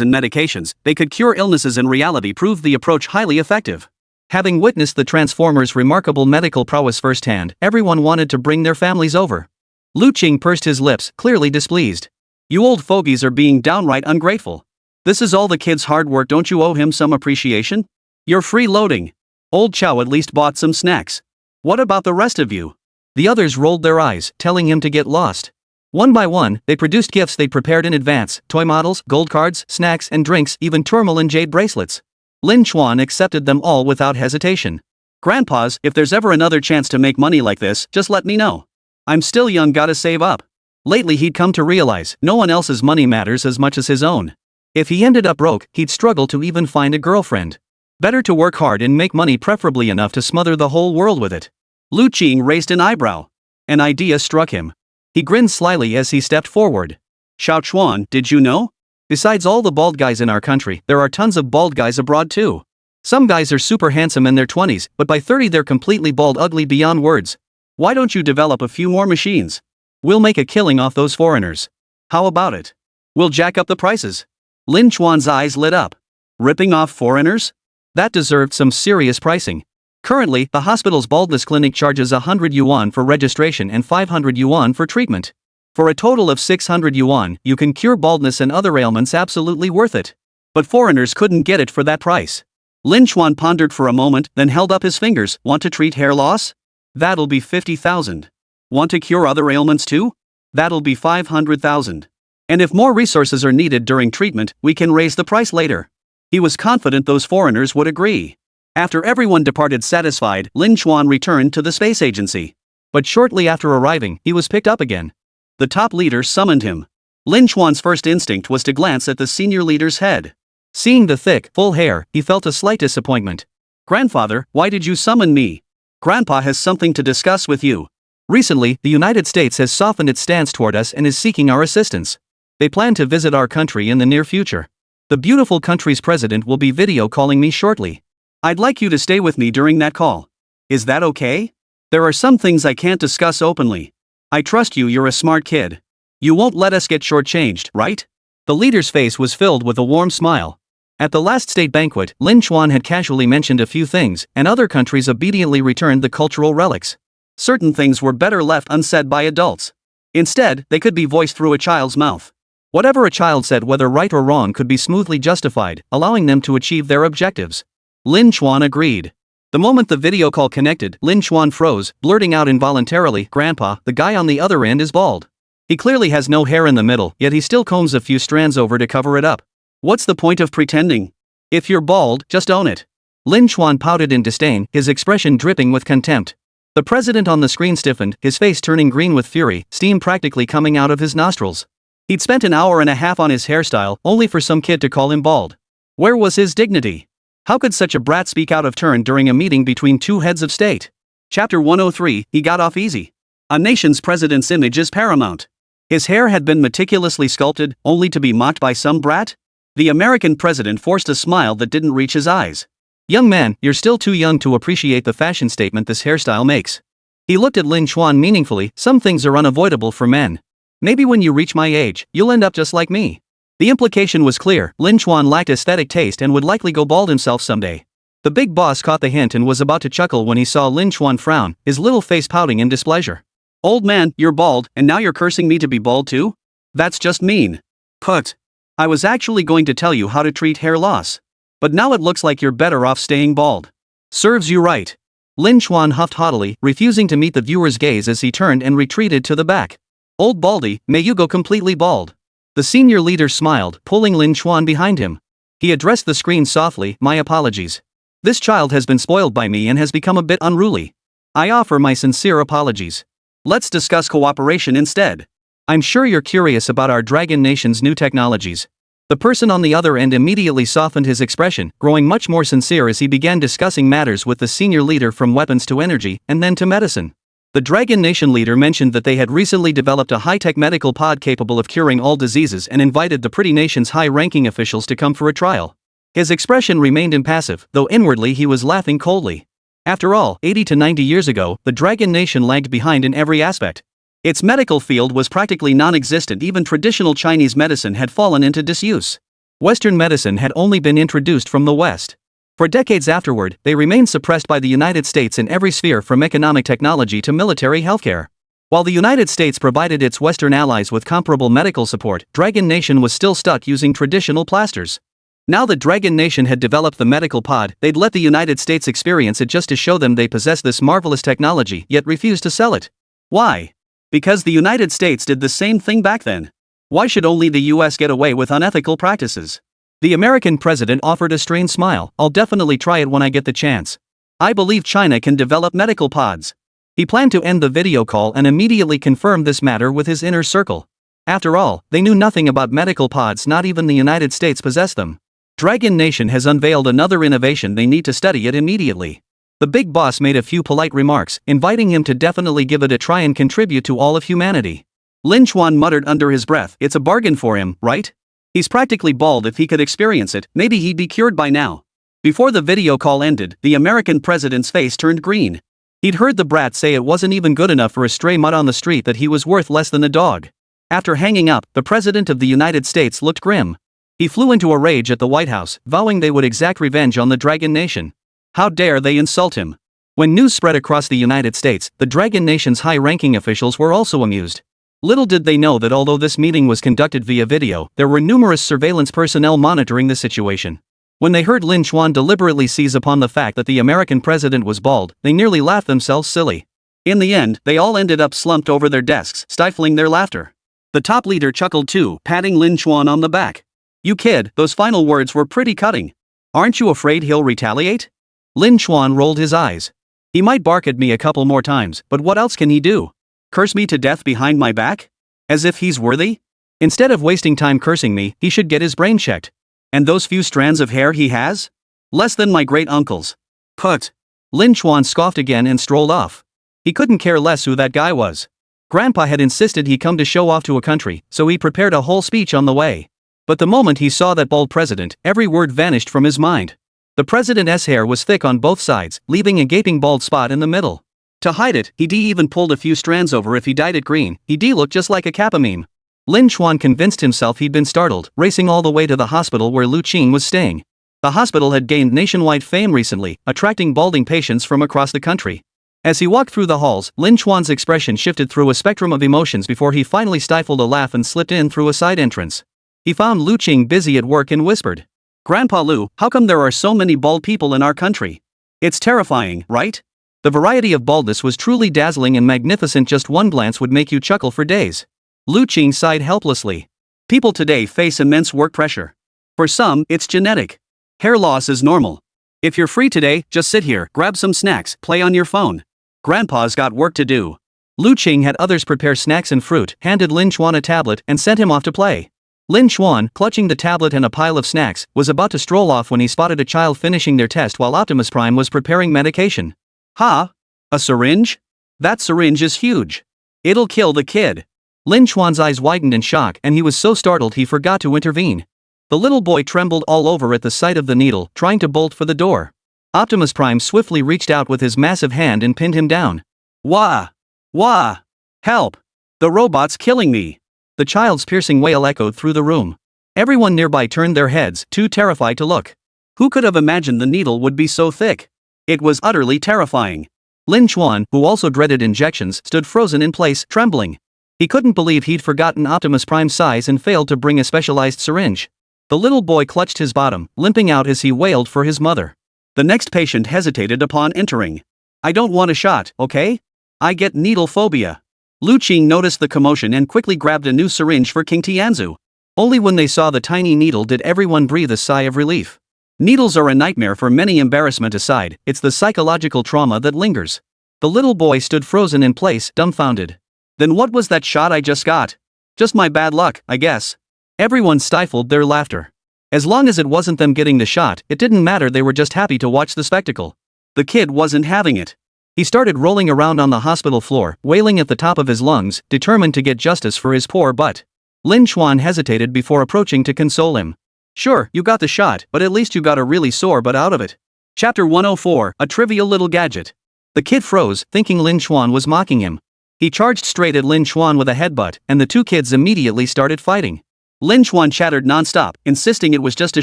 and medications, they could cure illnesses. In reality, proved the approach highly effective. Having witnessed the transformers' remarkable medical prowess firsthand, everyone wanted to bring their families over. Lu Qing pursed his lips, clearly displeased. You old fogies are being downright ungrateful. This is all the kid's hard work. Don't you owe him some appreciation? You're freeloading. Old Chow at least bought some snacks. What about the rest of you? The others rolled their eyes, telling him to get lost. One by one, they produced gifts they'd prepared in advance, toy models, gold cards, snacks and drinks, even tourmaline and jade bracelets. Lin Chuan accepted them all without hesitation. Grandpas, if there's ever another chance to make money like this, just let me know. I'm still young, gotta save up. Lately he'd come to realize, no one else's money matters as much as his own. If he ended up broke, he'd struggle to even find a girlfriend. Better to work hard and make money, preferably enough to smother the whole world with it. Lu Qing raised an eyebrow. An idea struck him. He grinned slyly as he stepped forward. Xiao Chuan, did you know? Besides all the bald guys in our country, there are tons of bald guys abroad too. Some guys are super handsome in their 20s, but by 30 they're completely bald, ugly beyond words. Why don't you develop a few more machines? We'll make a killing off those foreigners. How about it? We'll jack up the prices. Lin Chuan's eyes lit up. Ripping off foreigners? That deserved some serious pricing. Currently, the hospital's baldness clinic charges 100 yuan for registration and 500 yuan for treatment. For a total of 600 yuan, you can cure baldness and other ailments. Absolutely worth it. But foreigners couldn't get it for that price. Lin Chuan pondered for a moment, then held up his fingers. Want to treat hair loss? That'll be 50,000. Want to cure other ailments too? That'll be 500,000. And if more resources are needed during treatment, we can raise the price later. He was confident those foreigners would agree. After everyone departed satisfied, Lin Chuan returned to the space agency. But shortly after arriving, he was picked up again. The top leader summoned him. Lin Chuan's first instinct was to glance at the senior leader's head. Seeing the thick, full hair, he felt a slight disappointment. Grandfather, why did you summon me? Grandpa has something to discuss with you. Recently, the United States has softened its stance toward us and is seeking our assistance. They plan to visit our country in the near future. The beautiful country's president will be video calling me shortly. I'd like you to stay with me during that call. Is that okay? There are some things I can't discuss openly. I trust you're a smart kid. You won't let us get shortchanged, right? The leader's face was filled with a warm smile. At the last state banquet, Lin Chuan had casually mentioned a few things, and other countries obediently returned the cultural relics. Certain things were better left unsaid by adults. Instead, they could be voiced through a child's mouth. Whatever a child said, whether right or wrong, could be smoothly justified, allowing them to achieve their objectives. Lin Chuan agreed. The moment the video call connected, Lin Chuan froze, blurting out involuntarily, "Grandpa, the guy on the other end is bald. He clearly has no hair in the middle, yet he still combs a few strands over to cover it up. What's the point of pretending? If you're bald, just own it." Lin Chuan pouted in disdain, his expression dripping with contempt. The president on the screen stiffened, his face turning green with fury, steam practically coming out of his nostrils. He'd spent an hour and a half on his hairstyle, only for some kid to call him bald. Where was his dignity? How could such a brat speak out of turn during a meeting between two heads of state? Chapter 103, he got off easy. A nation's president's image is paramount. His hair had been meticulously sculpted, only to be mocked by some brat? The American president forced a smile that didn't reach his eyes. "Young man, you're still too young to appreciate the fashion statement this hairstyle makes." He looked at Lin Chuan meaningfully. "Some things are unavoidable for men. Maybe when you reach my age, you'll end up just like me." The implication was clear. Lin Chuan lacked aesthetic taste and would likely go bald himself someday. The big boss caught the hint and was about to chuckle when he saw Lin Chuan frown, his little face pouting in displeasure. "Old man, you're bald, and now you're cursing me to be bald too? That's just mean." "Put. I was actually going to tell you how to treat hair loss. But now it looks like you're better off staying bald." "Serves you right." Lin Chuan huffed haughtily, refusing to meet the viewer's gaze as he turned and retreated to the back. "Old baldy, may you go completely bald." The senior leader smiled, pulling Lin Chuan behind him. He addressed the screen softly, "My apologies. This child has been spoiled by me and has become a bit unruly. I offer my sincere apologies. Let's discuss cooperation instead. I'm sure you're curious about our Dragon Nation's new technologies." The person on the other end immediately softened his expression, growing much more sincere as he began discussing matters with the senior leader, from weapons to energy, and then to medicine. The Dragon Nation leader mentioned that they had recently developed a high-tech medical pod capable of curing all diseases and invited the pretty nation's high-ranking officials to come for a trial. His expression remained impassive, though inwardly he was laughing coldly. After all, 80 to 90 years ago, the Dragon Nation lagged behind in every aspect. Its medical field was practically non-existent. Even traditional Chinese medicine had fallen into disuse. Western medicine had only been introduced from the West. For decades afterward, they remained suppressed by the United States in every sphere, from economic technology to military healthcare. While the United States provided its Western allies with comparable medical support, Dragon Nation was still stuck using traditional plasters. Now that Dragon Nation had developed the medical pod, they'd let the United States experience it just to show them they possess this marvelous technology, yet refused to sell it. Why? Because the United States did the same thing back then. Why should only the US get away with unethical practices? The American president offered a strained smile. "I'll definitely try it when I get the chance. I believe China can develop medical pods." He planned to end the video call and immediately confirmed this matter with his inner circle. After all, they knew nothing about medical pods. Not even the United States possessed them. Dragon Nation has unveiled another innovation. They need to study it immediately. The big boss made a few polite remarks, inviting him to definitely give it a try and contribute to all of humanity. Lin Chuan muttered under his breath, "It's a bargain for him, right? He's practically bald. If he could experience it, maybe he'd be cured by now." Before the video call ended, the American president's face turned green. He'd heard the brat say it wasn't even good enough for a stray mutt on the street, that he was worth less than a dog. After hanging up, the president of the United States looked grim. He flew into a rage at the White House, vowing they would exact revenge on the Dragon Nation. How dare they insult him? When news spread across the United States, the Dragon Nation's high-ranking officials were also amused. Little did they know that although this meeting was conducted via video, there were numerous surveillance personnel monitoring the situation. When they heard Lin Chuan deliberately seize upon the fact that the American president was bald, they nearly laughed themselves silly. In the end, they all ended up slumped over their desks, stifling their laughter. The top leader chuckled too, patting Lin Chuan on the back. "You kid, those final words were pretty cutting. Aren't you afraid he'll retaliate?" Lin Chuan rolled his eyes. "He might bark at me a couple more times, but what else can he do? Curse me to death behind my back? As if he's worthy? Instead of wasting time cursing me, he should get his brain checked. And those few strands of hair he has? Less than my great-uncle's. Put." Lin Chuan scoffed again and strolled off. He couldn't care less who that guy was. Grandpa had insisted he come to show off to a country, so he prepared a whole speech on the way. But the moment he saw that bald president, every word vanished from his mind. The president's hair was thick on both sides, leaving a gaping bald spot in the middle. To hide it, he even pulled a few strands over. If he dyed it green, he looked just like a Kappa meme. Lin Chuan convinced himself he'd been startled, racing all the way to the hospital where Lu Qing was staying. The hospital had gained nationwide fame recently, attracting balding patients from across the country. As he walked through the halls, Lin Chuan's expression shifted through a spectrum of emotions before he finally stifled a laugh and slipped in through a side entrance. He found Lu Qing busy at work and whispered, "Grandpa Lu, how come there are so many bald people in our country? It's terrifying, right?" The variety of baldness was truly dazzling and magnificent. Just one glance would make you chuckle for days. Lu Qing sighed helplessly. People today face immense work pressure. For some, it's genetic. Hair loss is normal. If you're free today, just sit here, grab some snacks, play on your phone. Grandpa's got work to do. Lu Qing had others prepare snacks and fruit, handed Lin Chuan a tablet, and sent him off to play. Lin Chuan, clutching the tablet and a pile of snacks, was about to stroll off when he spotted a child finishing their test while Optimus Prime was preparing medication. "Ha? A syringe? That syringe is huge. It'll kill the kid." Lin Chuan's eyes widened in shock, and he was so startled he forgot to intervene. The little boy trembled all over at the sight of the needle, trying to bolt for the door. Optimus Prime swiftly reached out with his massive hand and pinned him down. "Wah! Wah! Help! The robot's killing me!" The child's piercing wail echoed through the room. Everyone nearby turned their heads, too terrified to look. Who could have imagined the needle would be so thick? It was utterly terrifying. Lin Chuan, who also dreaded injections, stood frozen in place, trembling. He couldn't believe he'd forgotten Optimus Prime's size and failed to bring a specialized syringe. The little boy clutched his bottom, limping out as he wailed for his mother. The next patient hesitated upon entering. "I don't want a shot, okay? I get needle phobia." Lu Qing noticed the commotion and quickly grabbed a new syringe for King Tianzu. Only when they saw the tiny needle did everyone breathe a sigh of relief. Needles are a nightmare for many. Embarrassment aside, it's the psychological trauma that lingers. The little boy stood frozen in place, dumbfounded. "Then what was that shot I just got? Just my bad luck, I guess." Everyone stifled their laughter. As long as it wasn't them getting the shot, it didn't matter. They were just happy to watch the spectacle. The kid wasn't having it. He started rolling around on the hospital floor, wailing at the top of his lungs, determined to get justice for his poor butt. Lin Chuan hesitated before approaching to console him. "Sure, you got the shot, but at least you got a really sore butt out of it." Chapter 104, A Trivial Little Gadget. The kid froze, thinking Lin Chuan was mocking him. He charged straight at Lin Chuan with a headbutt, and the two kids immediately started fighting. Lin Chuan chattered nonstop, insisting it was just a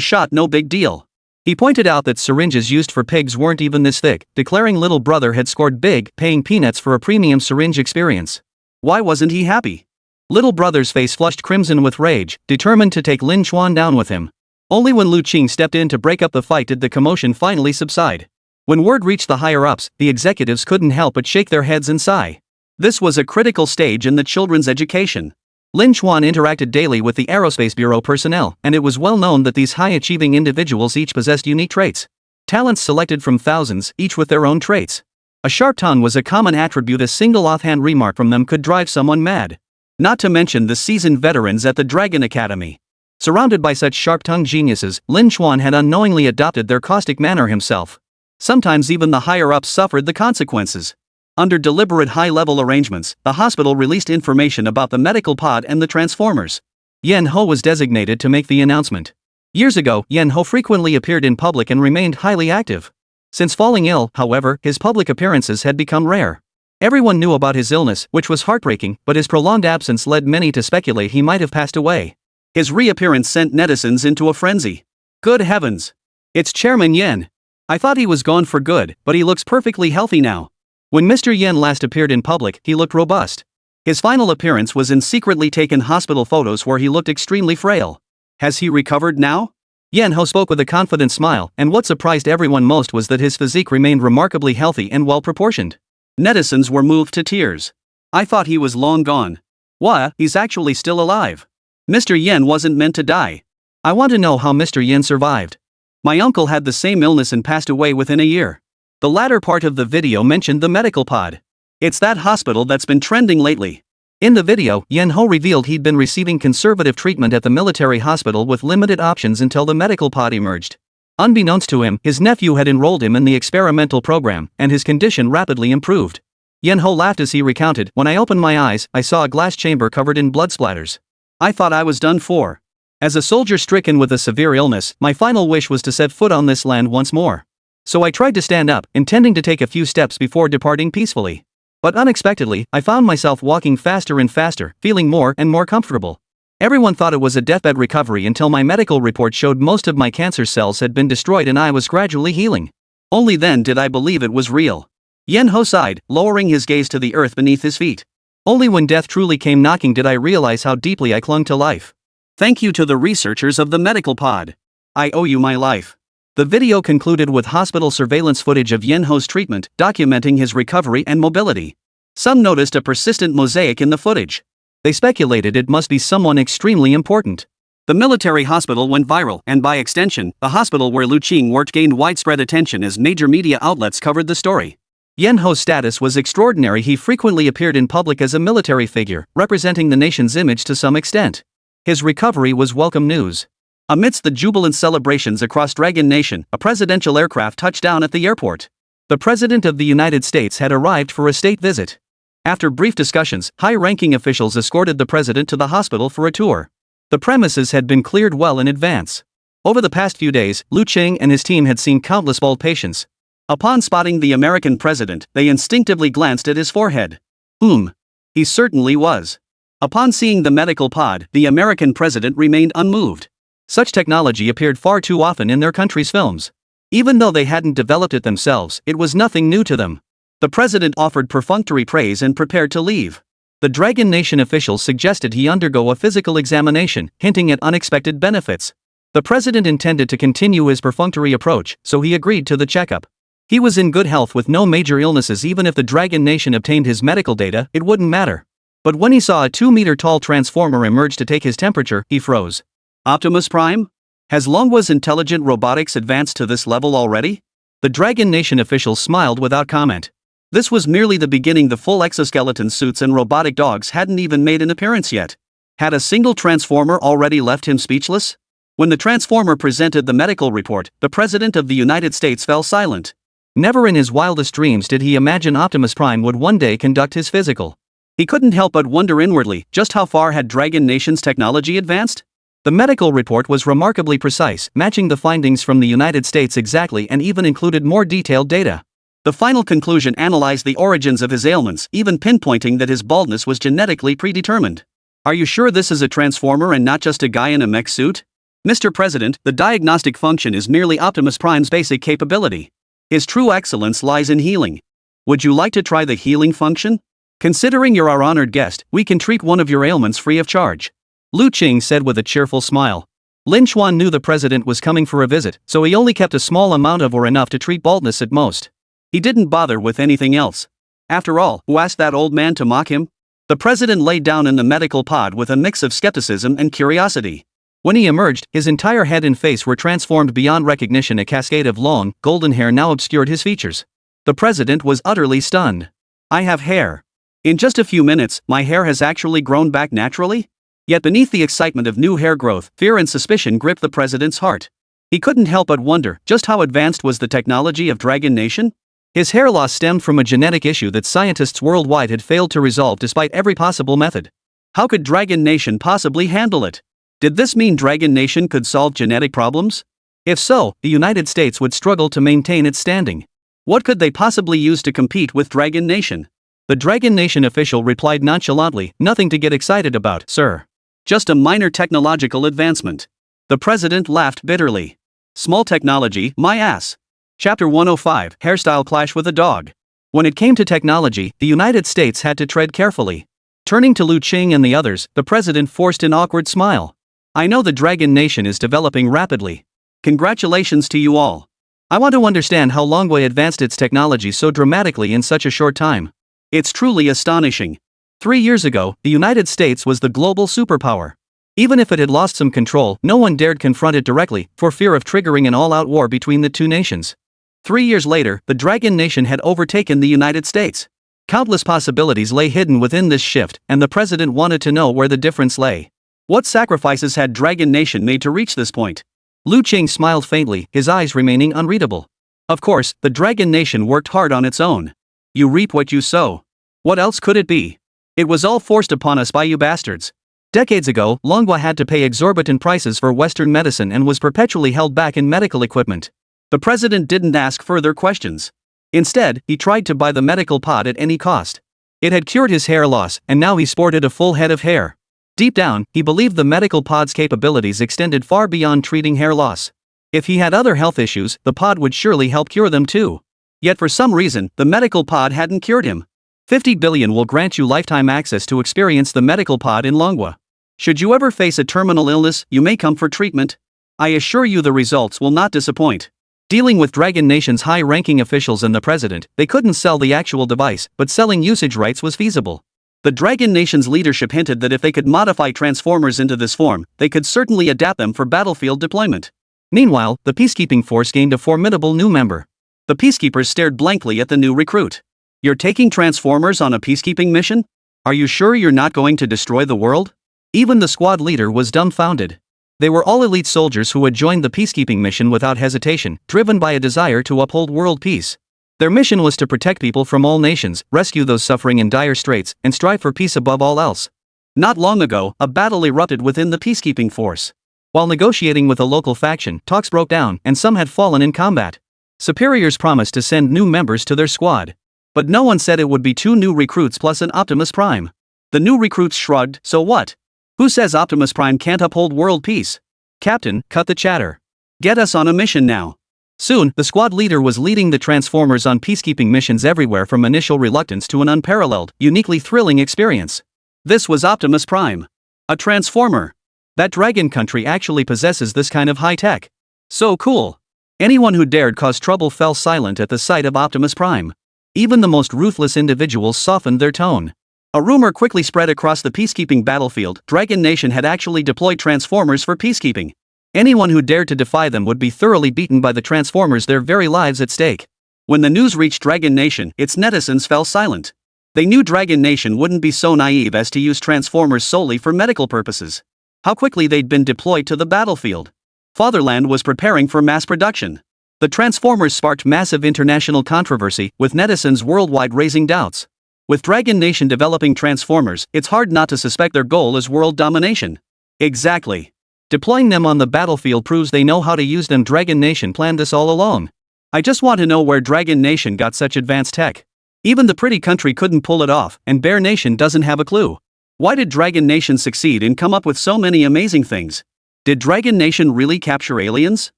shot, no big deal. He pointed out that syringes used for pigs weren't even this thick, declaring little brother had scored big, paying peanuts for a premium syringe experience. Why wasn't he happy? Little brother's face flushed crimson with rage, determined to take Lin Chuan down with him. Only when Lu Qing stepped in to break up the fight did the commotion finally subside. When word reached the higher-ups, the executives couldn't help but shake their heads and sigh. This was a critical stage in the children's education. Lin Chuan interacted daily with the Aerospace Bureau personnel, and it was well known that these high-achieving individuals each possessed unique traits. Talents selected from thousands, each with their own traits. A sharp tongue was a common attribute. A single offhand remark from them could drive someone mad. Not to mention the seasoned veterans at the Dragon Academy. Surrounded by such sharp-tongued geniuses, Lin Chuan had unknowingly adopted their caustic manner himself. Sometimes even the higher-ups suffered the consequences. Under deliberate high-level arrangements, the hospital released information about the medical pod and the Transformers. Yen Ho was designated to make the announcement. Years ago, Yen Ho frequently appeared in public and remained highly active. Since falling ill, however, his public appearances had become rare. Everyone knew about his illness, which was heartbreaking, but his prolonged absence led many to speculate he might have passed away. His reappearance sent netizens into a frenzy. Good heavens! It's Chairman Yen. I thought he was gone for good, but he looks perfectly healthy now. When Mr. Yen last appeared in public, he looked robust. His final appearance was in secretly taken hospital photos where he looked extremely frail. Has he recovered now? Yen Ho spoke with a confident smile, and what surprised everyone most was that his physique remained remarkably healthy and well-proportioned. Netizens were moved to tears. I thought he was long gone. Wah, he's actually still alive. Mr. Yen wasn't meant to die. I want to know how Mr. Yen survived. My uncle had the same illness and passed away within a year. The latter part of the video mentioned the medical pod. It's that hospital that's been trending lately. In the video, Yen Ho revealed he'd been receiving conservative treatment at the military hospital with limited options until the medical pod emerged. Unbeknownst to him, his nephew had enrolled him in the experimental program, and his condition rapidly improved. Yen Ho laughed as he recounted, "When I opened my eyes, I saw a glass chamber covered in blood splatters. I thought I was done for. As a soldier stricken with a severe illness, my final wish was to set foot on this land once more. So I tried to stand up, intending to take a few steps before departing peacefully. But unexpectedly, I found myself walking faster and faster, feeling more and more comfortable. Everyone thought it was a deathbed recovery until my medical report showed most of my cancer cells had been destroyed and I was gradually healing. Only then did I believe it was real." Yen Ho sighed, lowering his gaze to the earth beneath his feet. "Only when death truly came knocking did I realize how deeply I clung to life. Thank you to the researchers of the medical pod. I owe you my life." The video concluded with hospital surveillance footage of Yen Ho's treatment, documenting his recovery and mobility. Some noticed a persistent mosaic in the footage. They speculated it must be someone extremely important. The military hospital went viral, and by extension, the hospital where Lu Qing worked gained widespread attention as major media outlets covered the story. Yen Ho's status was extraordinary. He frequently appeared in public as a military figure, representing the nation's image to some extent. His recovery was welcome news. Amidst the jubilant celebrations across Dragon Nation, a presidential aircraft touched down at the airport. The President of the United States had arrived for a state visit. After brief discussions, high-ranking officials escorted the president to the hospital for a tour. The premises had been cleared well in advance. Over the past few days, Lu Qing and his team had seen countless bald patients. Upon spotting the American president, they instinctively glanced at his forehead. He certainly was. Upon seeing the medical pod, the American president remained unmoved. Such technology appeared far too often in their country's films. Even though they hadn't developed it themselves, it was nothing new to them. The president offered perfunctory praise and prepared to leave. The Dragon Nation officials suggested he undergo a physical examination, hinting at unexpected benefits. The president intended to continue his perfunctory approach, so he agreed to the checkup. He was in good health with no major illnesses. Even if the Dragon Nation obtained his medical data, it wouldn't matter. But when he saw a 2-meter-tall transformer emerge to take his temperature, he froze. Optimus Prime? Has Longwa's intelligent robotics advanced to this level already? The Dragon Nation officials smiled without comment. This was merely the beginning. The full exoskeleton suits and robotic dogs hadn't even made an appearance yet. Had a single transformer already left him speechless? When the transformer presented the medical report, the President of the United States fell silent. Never in his wildest dreams did he imagine Optimus Prime would one day conduct his physical. He couldn't help but wonder inwardly, just how far had Dragon Nation's technology advanced? The medical report was remarkably precise, matching the findings from the United States exactly, and even included more detailed data. The final conclusion analyzed the origins of his ailments, even pinpointing that his baldness was genetically predetermined. Are you sure this is a transformer and not just a guy in a mech suit? Mr. President, the diagnostic function is merely Optimus Prime's basic capability. His true excellence lies in healing. Would you like to try the healing function? Considering you're our honored guest, we can treat one of your ailments free of charge. Lu Qing said with a cheerful smile. Lin Xuan knew the president was coming for a visit, so he only kept a small amount of or enough to treat baldness at most. He didn't bother with anything else. After all, who asked that old man to mock him? The president laid down in the medical pod with a mix of skepticism and curiosity. When he emerged, his entire head and face were transformed beyond recognition. A cascade of long, golden hair now obscured his features. The president was utterly stunned. I have hair. In just a few minutes, my hair has actually grown back naturally? Yet beneath the excitement of new hair growth, fear and suspicion gripped the president's heart. He couldn't help but wonder, just how advanced was the technology of Dragon Nation? His hair loss stemmed from a genetic issue that scientists worldwide had failed to resolve despite every possible method. How could Dragon Nation possibly handle it? Did this mean Dragon Nation could solve genetic problems? If so, the United States would struggle to maintain its standing. What could they possibly use to compete with Dragon Nation? The Dragon Nation official replied nonchalantly, "Nothing to get excited about, sir. Just a minor technological advancement." The president laughed bitterly. Small technology, my ass. Chapter 105, Hairstyle Clash with a Dog. When it came to technology, the United States had to tread carefully. Turning to Lu Qing and the others, the president forced an awkward smile. I know the Dragon Nation is developing rapidly. Congratulations to you all. I want to understand how Longwa advanced its technology so dramatically in such a short time. It's truly astonishing. 3 years ago, the United States was the global superpower. Even if it had lost some control, no one dared confront it directly, for fear of triggering an all-out war between the two nations. 3 years later, the Dragon Nation had overtaken the United States. Countless possibilities lay hidden within this shift, and the president wanted to know where the difference lay. What sacrifices had Dragon Nation made to reach this point? Lu Qing smiled faintly, his eyes remaining unreadable. Of course, the Dragon Nation worked hard on its own. You reap what you sow. What else could it be? It was all forced upon us by you bastards. Decades ago, Longwa had to pay exorbitant prices for Western medicine and was perpetually held back in medical equipment. The president didn't ask further questions. Instead, he tried to buy the medical pod at any cost. It had cured his hair loss, and now he sported a full head of hair. Deep down, he believed the medical pod's capabilities extended far beyond treating hair loss. If he had other health issues, the pod would surely help cure them too. Yet for some reason, the medical pod hadn't cured him. 50 billion will grant you lifetime access to experience the medical pod in Longwa. Should you ever face a terminal illness, you may come for treatment. I assure you the results will not disappoint. Dealing with Dragon Nation's high-ranking officials and the president, they couldn't sell the actual device, but selling usage rights was feasible. The Dragon Nation's leadership hinted that if they could modify Transformers into this form, they could certainly adapt them for battlefield deployment. Meanwhile, the peacekeeping force gained a formidable new member. The peacekeepers stared blankly at the new recruit. You're taking Transformers on a peacekeeping mission? Are you sure you're not going to destroy the world? Even the squad leader was dumbfounded. They were all elite soldiers who had joined the peacekeeping mission without hesitation, driven by a desire to uphold world peace. Their mission was to protect people from all nations, rescue those suffering in dire straits, and strive for peace above all else. Not long ago, a battle erupted within the peacekeeping force. While negotiating with a local faction, talks broke down, and some had fallen in combat. Superiors promised to send new members to their squad. But no one said it would be 2 new recruits plus an Optimus Prime. The new recruits shrugged, so what? Who says Optimus Prime can't uphold world peace? Captain, cut the chatter. Get us on a mission now. Soon, the squad leader was leading the Transformers on peacekeeping missions everywhere, from initial reluctance to an unparalleled, uniquely thrilling experience. This was Optimus Prime. A Transformer. That dragon country actually possesses this kind of high tech. So cool. Anyone who dared cause trouble fell silent at the sight of Optimus Prime. Even the most ruthless individuals softened their tone. A rumor quickly spread across the peacekeeping battlefield: Dragon Nation had actually deployed Transformers for peacekeeping. Anyone who dared to defy them would be thoroughly beaten by the Transformers, their very lives at stake. When the news reached Dragon Nation, its netizens fell silent. They knew Dragon Nation wouldn't be so naive as to use Transformers solely for medical purposes. How quickly they'd been deployed to the battlefield. Fatherland was preparing for mass production. The Transformers sparked massive international controversy, with netizens worldwide raising doubts. With Dragon Nation developing Transformers, it's hard not to suspect their goal is world domination. Exactly. Deploying them on the battlefield proves they know how to use them. Dragon Nation planned this all along. I just want to know where Dragon Nation got such advanced tech. Even the pretty country couldn't pull it off, and Bear Nation doesn't have a clue. Why did Dragon Nation succeed and come up with so many amazing things? Did Dragon Nation really capture aliens?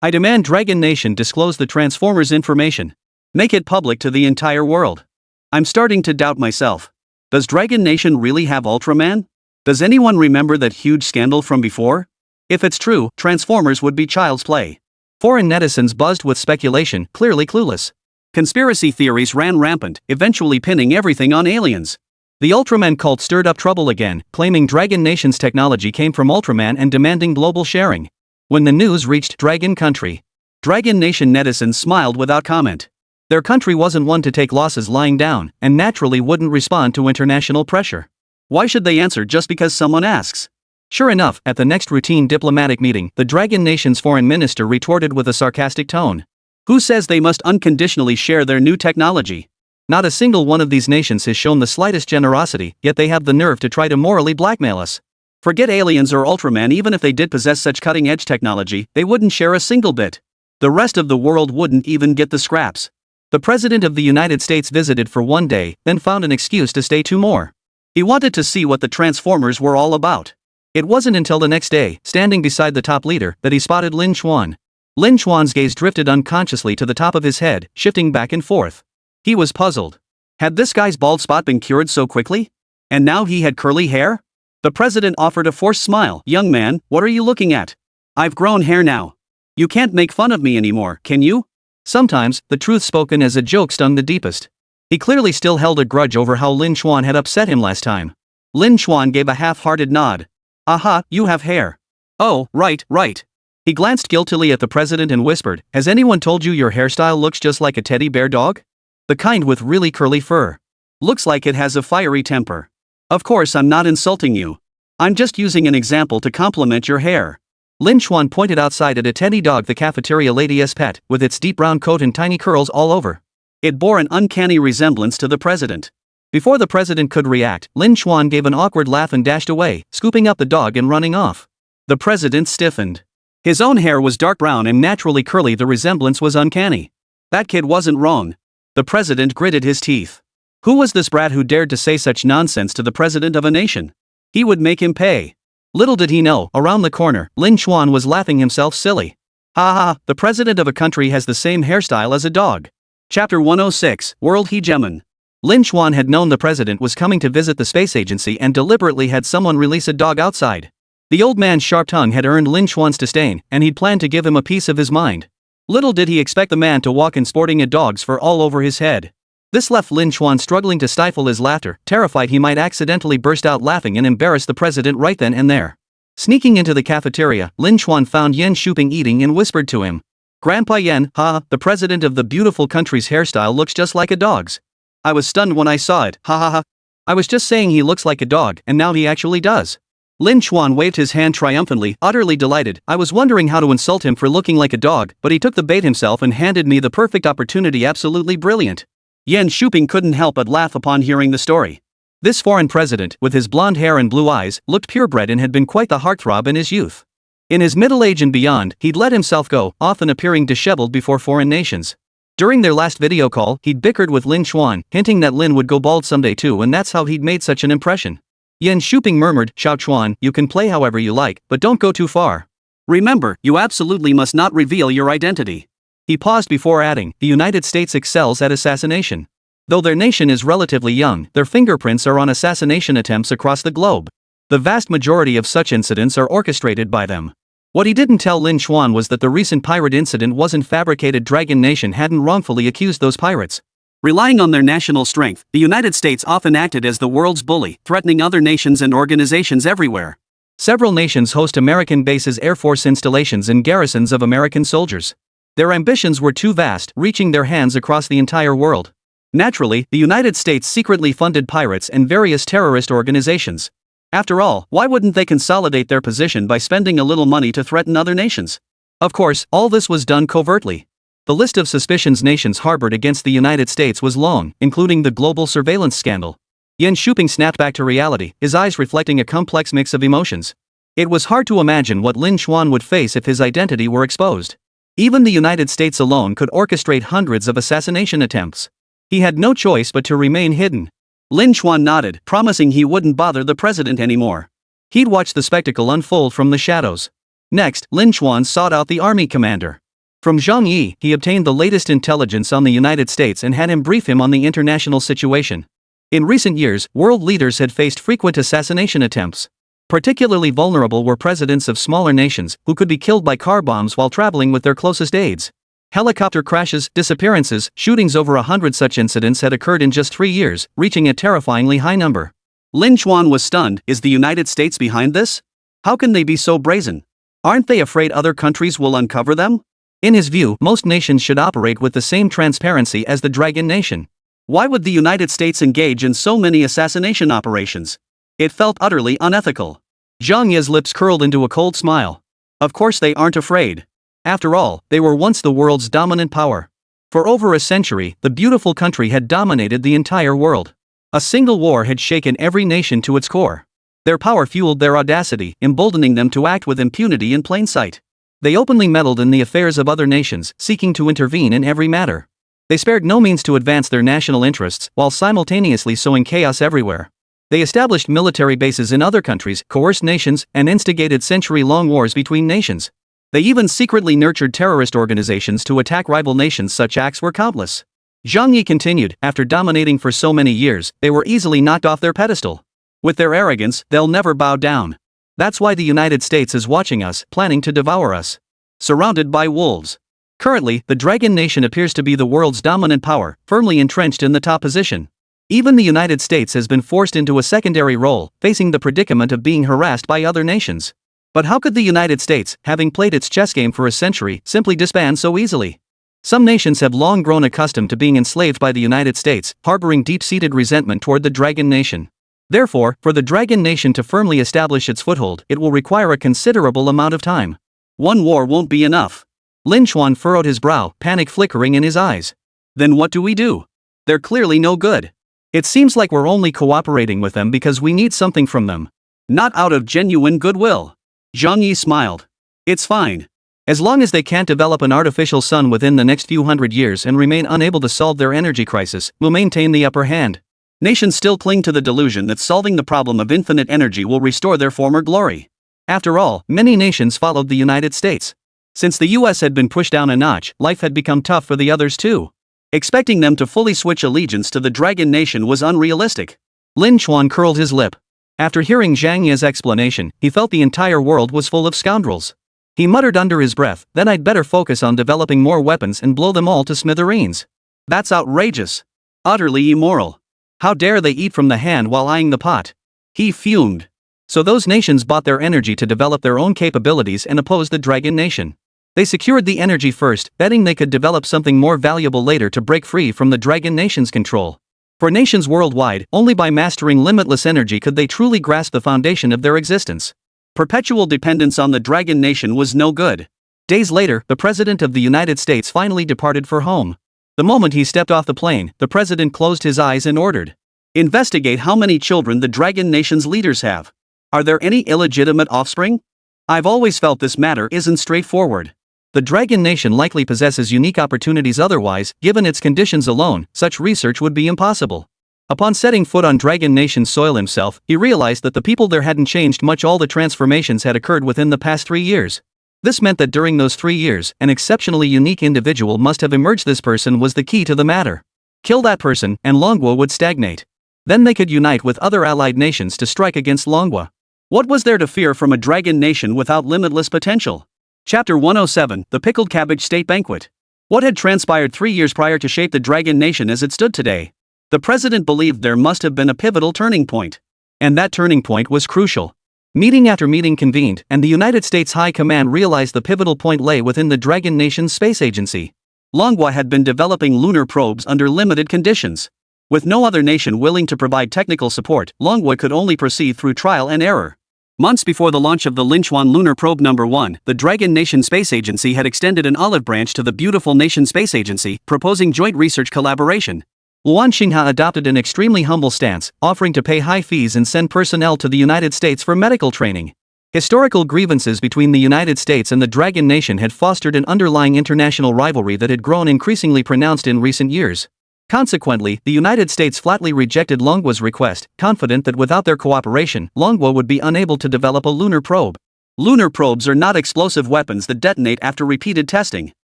I demand Dragon Nation disclose the Transformers information. Make it public to the entire world. I'm starting to doubt myself. Does Dragon Nation really have Ultraman? Does anyone remember that huge scandal from before? If it's true, Transformers would be child's play. Foreign netizens buzzed with speculation, clearly clueless. Conspiracy theories ran rampant, eventually pinning everything on aliens. The Ultraman cult stirred up trouble again, claiming Dragon Nation's technology came from Ultraman and demanding global sharing. When the news reached Dragon Country, Dragon Nation netizens smiled without comment. Their country wasn't one to take losses lying down, and naturally wouldn't respond to international pressure. Why should they answer just because someone asks? Sure enough, at the next routine diplomatic meeting, the Dragon Nation's foreign minister retorted with a sarcastic tone. Who says they must unconditionally share their new technology? Not a single one of these nations has shown the slightest generosity, yet they have the nerve to try to morally blackmail us. Forget aliens or Ultraman. Even if they did possess such cutting-edge technology, they wouldn't share a single bit. The rest of the world wouldn't even get the scraps. The President of the United States visited for 1 day, then found an excuse to stay 2 more. He wanted to see what the Transformers were all about. It wasn't until the next day, standing beside the top leader, that he spotted Lin Xuan. Lin Xuan's gaze drifted unconsciously to the top of his head, shifting back and forth. He was puzzled. Had this guy's bald spot been cured so quickly? And now he had curly hair? The president offered a forced smile. Young man, what are you looking at? I've grown hair now. You can't make fun of me anymore, can you? Sometimes, the truth spoken as a joke stung the deepest. He clearly still held a grudge over how Lin Xuan had upset him last time. Lin Xuan gave a half-hearted nod. Aha, you have hair. Oh, right, right. He glanced guiltily at the president and whispered, has anyone told you your hairstyle looks just like a teddy bear dog? The kind with really curly fur. Looks like it has a fiery temper. Of course I'm not insulting you. I'm just using an example to compliment your hair. Lin Xuan pointed outside at a teddy dog, the cafeteria lady's pet, with its deep brown coat and tiny curls all over. It bore an uncanny resemblance to the president. Before the president could react, Lin Xuan gave an awkward laugh and dashed away, scooping up the dog and running off. The president stiffened. His own hair was dark brown and naturally curly. The resemblance was uncanny. That kid wasn't wrong. The president gritted his teeth. Who was this brat who dared to say such nonsense to the president of a nation? He would make him pay. Little did he know, around the corner, Lin Xuan was laughing himself silly. Ha ha, the president of a country has the same hairstyle as a dog. Chapter 106, World Hegemon. Lin Xuan had known the president was coming to visit the space agency and deliberately had someone release a dog outside. The old man's sharp tongue had earned Lin Xuan's disdain, and he'd planned to give him a piece of his mind. Little did he expect the man to walk in sporting a dog's fur all over his head. This left Lin Xuan struggling to stifle his laughter, terrified he might accidentally burst out laughing and embarrass the president right then and there. Sneaking into the cafeteria, Lin Xuan found Yan Shuping eating and whispered to him. Grandpa Yan, the president of the beautiful country's hairstyle looks just like a dog's. I was stunned when I saw it, ha ha ha. I was just saying he looks like a dog, and now he actually does. Lin Xuan waved his hand triumphantly, utterly delighted. I was wondering how to insult him for looking like a dog, but he took the bait himself and handed me the perfect opportunity. Absolutely brilliant. Yan Shuping couldn't help but laugh upon hearing the story. This foreign president, with his blonde hair and blue eyes, looked purebred and had been quite the heartthrob in his youth. In his middle age and beyond, he'd let himself go, often appearing disheveled before foreign nations. During their last video call, he'd bickered with Lin Xuan, hinting that Lin would go bald someday too, and that's how he'd made such an impression. Yan Shuping murmured, Xiao Chuan, you can play however you like, but don't go too far. Remember, you absolutely must not reveal your identity. He paused before adding, the United States excels at assassination. Though their nation is relatively young, their fingerprints are on assassination attempts across the globe. The vast majority of such incidents are orchestrated by them. What he didn't tell Lin Xuan was that the recent pirate incident wasn't fabricated. Dragon Nation hadn't wrongfully accused those pirates. Relying on their national strength, the United States often acted as the world's bully, threatening other nations and organizations everywhere. Several nations host American bases, Air Force installations, and garrisons of American soldiers. Their ambitions were too vast, reaching their hands across the entire world. Naturally, the United States secretly funded pirates and various terrorist organizations. After all, why wouldn't they consolidate their position by spending a little money to threaten other nations? Of course, all this was done covertly. The list of suspicions nations harbored against the United States was long, including the global surveillance scandal. Yan Shuping snapped back to reality, his eyes reflecting a complex mix of emotions. It was hard to imagine what Lin Xuan would face if his identity were exposed. Even the United States alone could orchestrate hundreds of assassination attempts. He had no choice but to remain hidden. Lin Xuan nodded, promising he wouldn't bother the president anymore. He'd watch the spectacle unfold from the shadows. Next, Lin Xuan sought out the army commander. From Zhang Yi, he obtained the latest intelligence on the United States and had him brief him on the international situation. In recent years, world leaders had faced frequent assassination attempts. Particularly vulnerable were presidents of smaller nations, who could be killed by car bombs while traveling with their closest aides. Helicopter crashes, disappearances, shootings. Over 100 such incidents had occurred in just 3 years, reaching a terrifyingly high number. Lin Xuan was stunned. Is the United States behind this? How can they be so brazen? Aren't they afraid other countries will uncover them? In his view, most nations should operate with the same transparency as the Dragon Nation. Why would the United States engage in so many assassination operations? It felt utterly unethical. Zhang Yi's lips curled into a cold smile. Of course they aren't afraid. After all, they were once the world's dominant power. For over a century, the beautiful country had dominated the entire world. A single war had shaken every nation to its core. Their power fueled their audacity, emboldening them to act with impunity in plain sight. They openly meddled in the affairs of other nations, seeking to intervene in every matter. They spared no means to advance their national interests, while simultaneously sowing chaos everywhere. They established military bases in other countries, coerced nations, and instigated century-long wars between nations. They even secretly nurtured terrorist organizations to attack rival nations. Such acts were countless. Zhang Yi continued, after dominating for so many years, they were easily knocked off their pedestal. With their arrogance, they'll never bow down. That's why the United States is watching us, planning to devour us. Surrounded by wolves. Currently, the Dragon Nation appears to be the world's dominant power, firmly entrenched in the top position. Even the United States has been forced into a secondary role, facing the predicament of being harassed by other nations. But how could the United States, having played its chess game for a century, simply disband so easily? Some nations have long grown accustomed to being enslaved by the United States, harboring deep-seated resentment toward the Dragon Nation. Therefore, for the Dragon Nation to firmly establish its foothold, it will require a considerable amount of time. One war won't be enough. Lin Chuan furrowed his brow, panic flickering in his eyes. Then what do we do? They're clearly no good. It seems like we're only cooperating with them because we need something from them. Not out of genuine goodwill. Zhang Yi smiled. It's fine. As long as they can't develop an artificial sun within the next few hundred years and remain unable to solve their energy crisis, we'll maintain the upper hand. Nations still cling to the delusion that solving the problem of infinite energy will restore their former glory. After all, many nations followed the United States. Since the US had been pushed down a notch, life had become tough for the others too. Expecting them to fully switch allegiance to the Dragon Nation was unrealistic. Lin Chuan curled his lip. After hearing Zhang Yi's explanation, he felt the entire world was full of scoundrels. He muttered under his breath, then I'd better focus on developing more weapons and blow them all to smithereens. That's outrageous. Utterly immoral. How dare they eat from the hand while eyeing the pot? He fumed. So those nations bought their energy to develop their own capabilities and oppose the Dragon Nation. They secured the energy first, betting they could develop something more valuable later to break free from the Dragon Nation's control. For nations worldwide, only by mastering limitless energy could they truly grasp the foundation of their existence. Perpetual dependence on the Dragon Nation was no good. Days later, the President of the United States finally departed for home. The moment he stepped off the plane, the President closed his eyes and ordered, investigate how many children the Dragon Nation's leaders have. Are there any illegitimate offspring? I've always felt this matter isn't straightforward. The Dragon Nation likely possesses unique opportunities otherwise, given its conditions alone, such research would be impossible. Upon setting foot on Dragon Nation's soil himself, he realized that the people there hadn't changed much. All the transformations had occurred within the past 3 years. This meant that during those 3 years, an exceptionally unique individual must have emerged. This person was the key to the matter. Kill that person, and Longwa would stagnate. Then they could unite with other allied nations to strike against Longwa. What was there to fear from a Dragon Nation without limitless potential? Chapter 107, The Pickled Cabbage State Banquet. What had transpired 3 years prior to shape the Dragon Nation as it stood today? The President believed there must have been a pivotal turning point. And that turning point was crucial. Meeting after meeting convened, and the United States High Command realized the pivotal point lay within the Dragon Nation's space agency. Longwa had been developing lunar probes under limited conditions. With no other nation willing to provide technical support, Longwa could only proceed through trial and error. Months before the launch of the Lin Chuan Lunar Probe No. 1, the Dragon Nation Space Agency had extended an olive branch to the Beautiful Nation Space Agency, proposing joint research collaboration. Luan Xingha adopted an extremely humble stance, offering to pay high fees and send personnel to the United States for medical training. Historical grievances between the United States and the Dragon Nation had fostered an underlying international rivalry that had grown increasingly pronounced in recent years. Consequently, the United States flatly rejected Longwa's request, confident that without their cooperation, Longwa would be unable to develop a lunar probe. Lunar probes are not explosive weapons that detonate after repeated testing.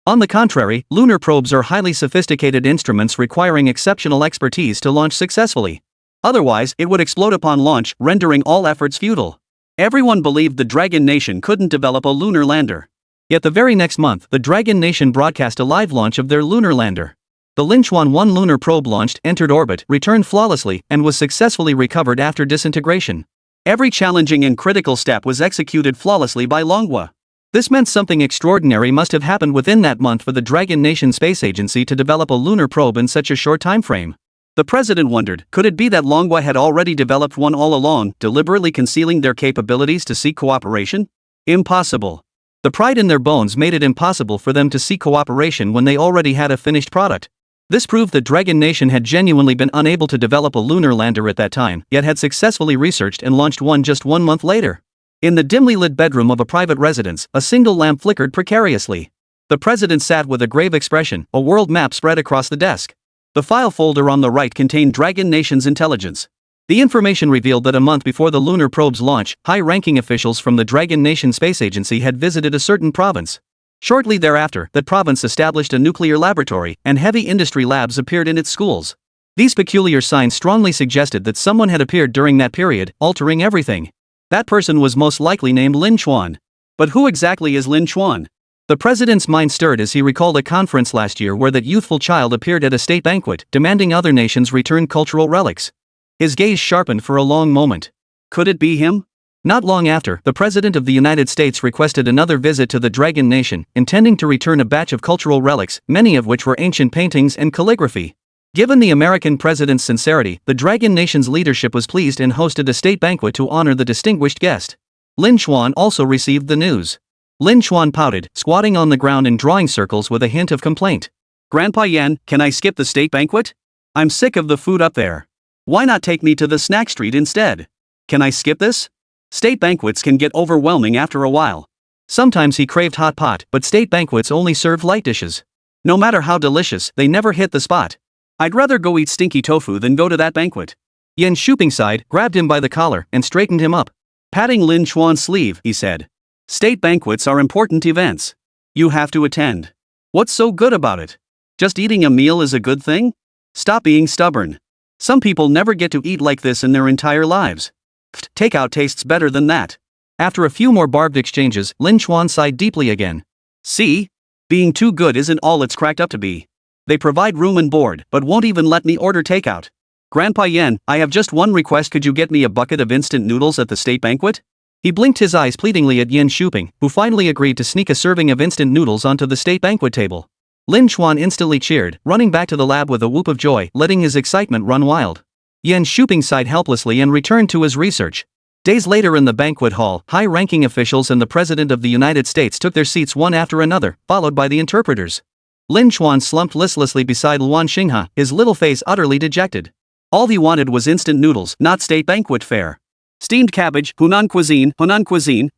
On the contrary, lunar probes are highly sophisticated instruments requiring exceptional expertise to launch successfully. Otherwise, it would explode upon launch, rendering all efforts futile. Everyone believed the Dragon Nation couldn't develop a lunar lander. Yet the very next month, the Dragon Nation broadcast a live launch of their lunar lander. The Lin Chuan 1 lunar probe launched, entered orbit, returned flawlessly, and was successfully recovered after disintegration. Every challenging and critical step was executed flawlessly by Longwa. This meant something extraordinary must have happened within that month for the Dragon Nation Space Agency to develop a lunar probe in such a short time frame. The President wondered, could it be that Longwa had already developed one all along, deliberately concealing their capabilities to seek cooperation? Impossible. The pride in their bones made it impossible for them to seek cooperation when they already had a finished product. This proved that Dragon Nation had genuinely been unable to develop a lunar lander at that time, yet had successfully researched and launched one just 1 month later. In the dimly lit bedroom of a private residence, a single lamp flickered precariously. The President sat with a grave expression, a world map spread across the desk. The file folder on the right contained Dragon Nation's intelligence. The information revealed that a month before the lunar probe's launch, high-ranking officials from the Dragon Nation Space Agency had visited a certain province. Shortly thereafter, that province established a nuclear laboratory, and heavy industry labs appeared in its schools. These peculiar signs strongly suggested that someone had appeared during that period, altering everything. That person was most likely named Lin Chuan. But who exactly is Lin Chuan? The president's mind stirred as he recalled a conference last year where that youthful child appeared at a state banquet, demanding other nations return cultural relics. His gaze sharpened for a long moment. Could it be him? Not long after, the President of the United States requested another visit to the Dragon Nation, intending to return a batch of cultural relics, many of which were ancient paintings and calligraphy. Given the American president's sincerity, the Dragon Nation's leadership was pleased and hosted a state banquet to honor the distinguished guest. Lin Xuan also received the news. Lin Xuan pouted, squatting on the ground and drawing circles with a hint of complaint. Grandpa Yan, can I skip the state banquet? I'm sick of the food up there. Why not take me to the snack street instead? Can I skip this? State banquets can get overwhelming after a while. Sometimes he craved hot pot, but state banquets only served light dishes. No matter how delicious, they never hit the spot. I'd rather go eat stinky tofu than go to that banquet. Yan Shuping sighed, grabbed him by the collar, and straightened him up. Patting Lin Xuan's sleeve, he said. State banquets are important events. You have to attend. What's so good about it? Just eating a meal is a good thing? Stop being stubborn. Some people never get to eat like this in their entire lives. Takeout tastes better than that. After a few more barbed exchanges, Lin Xuan sighed deeply again. See? Being too good isn't all it's cracked up to be. They provide room and board, but won't even let me order takeout. Grandpa Yan, I have just one request. Could you get me a bucket of instant noodles at the state banquet? He blinked his eyes pleadingly at Yan Shuping, who finally agreed to sneak a serving of instant noodles onto the state banquet table. Lin Xuan instantly cheered, running back to the lab with a whoop of joy, letting his excitement run wild. Yan Shuping sighed helplessly and returned to his research. Days later in the banquet hall, high-ranking officials and the President of the United States took their seats one after another, followed by the interpreters. Lin Xuan slumped listlessly beside Luan Xinghe, his little face utterly dejected. All he wanted was instant noodles, not state banquet fare. Steamed cabbage, Hunan cuisine,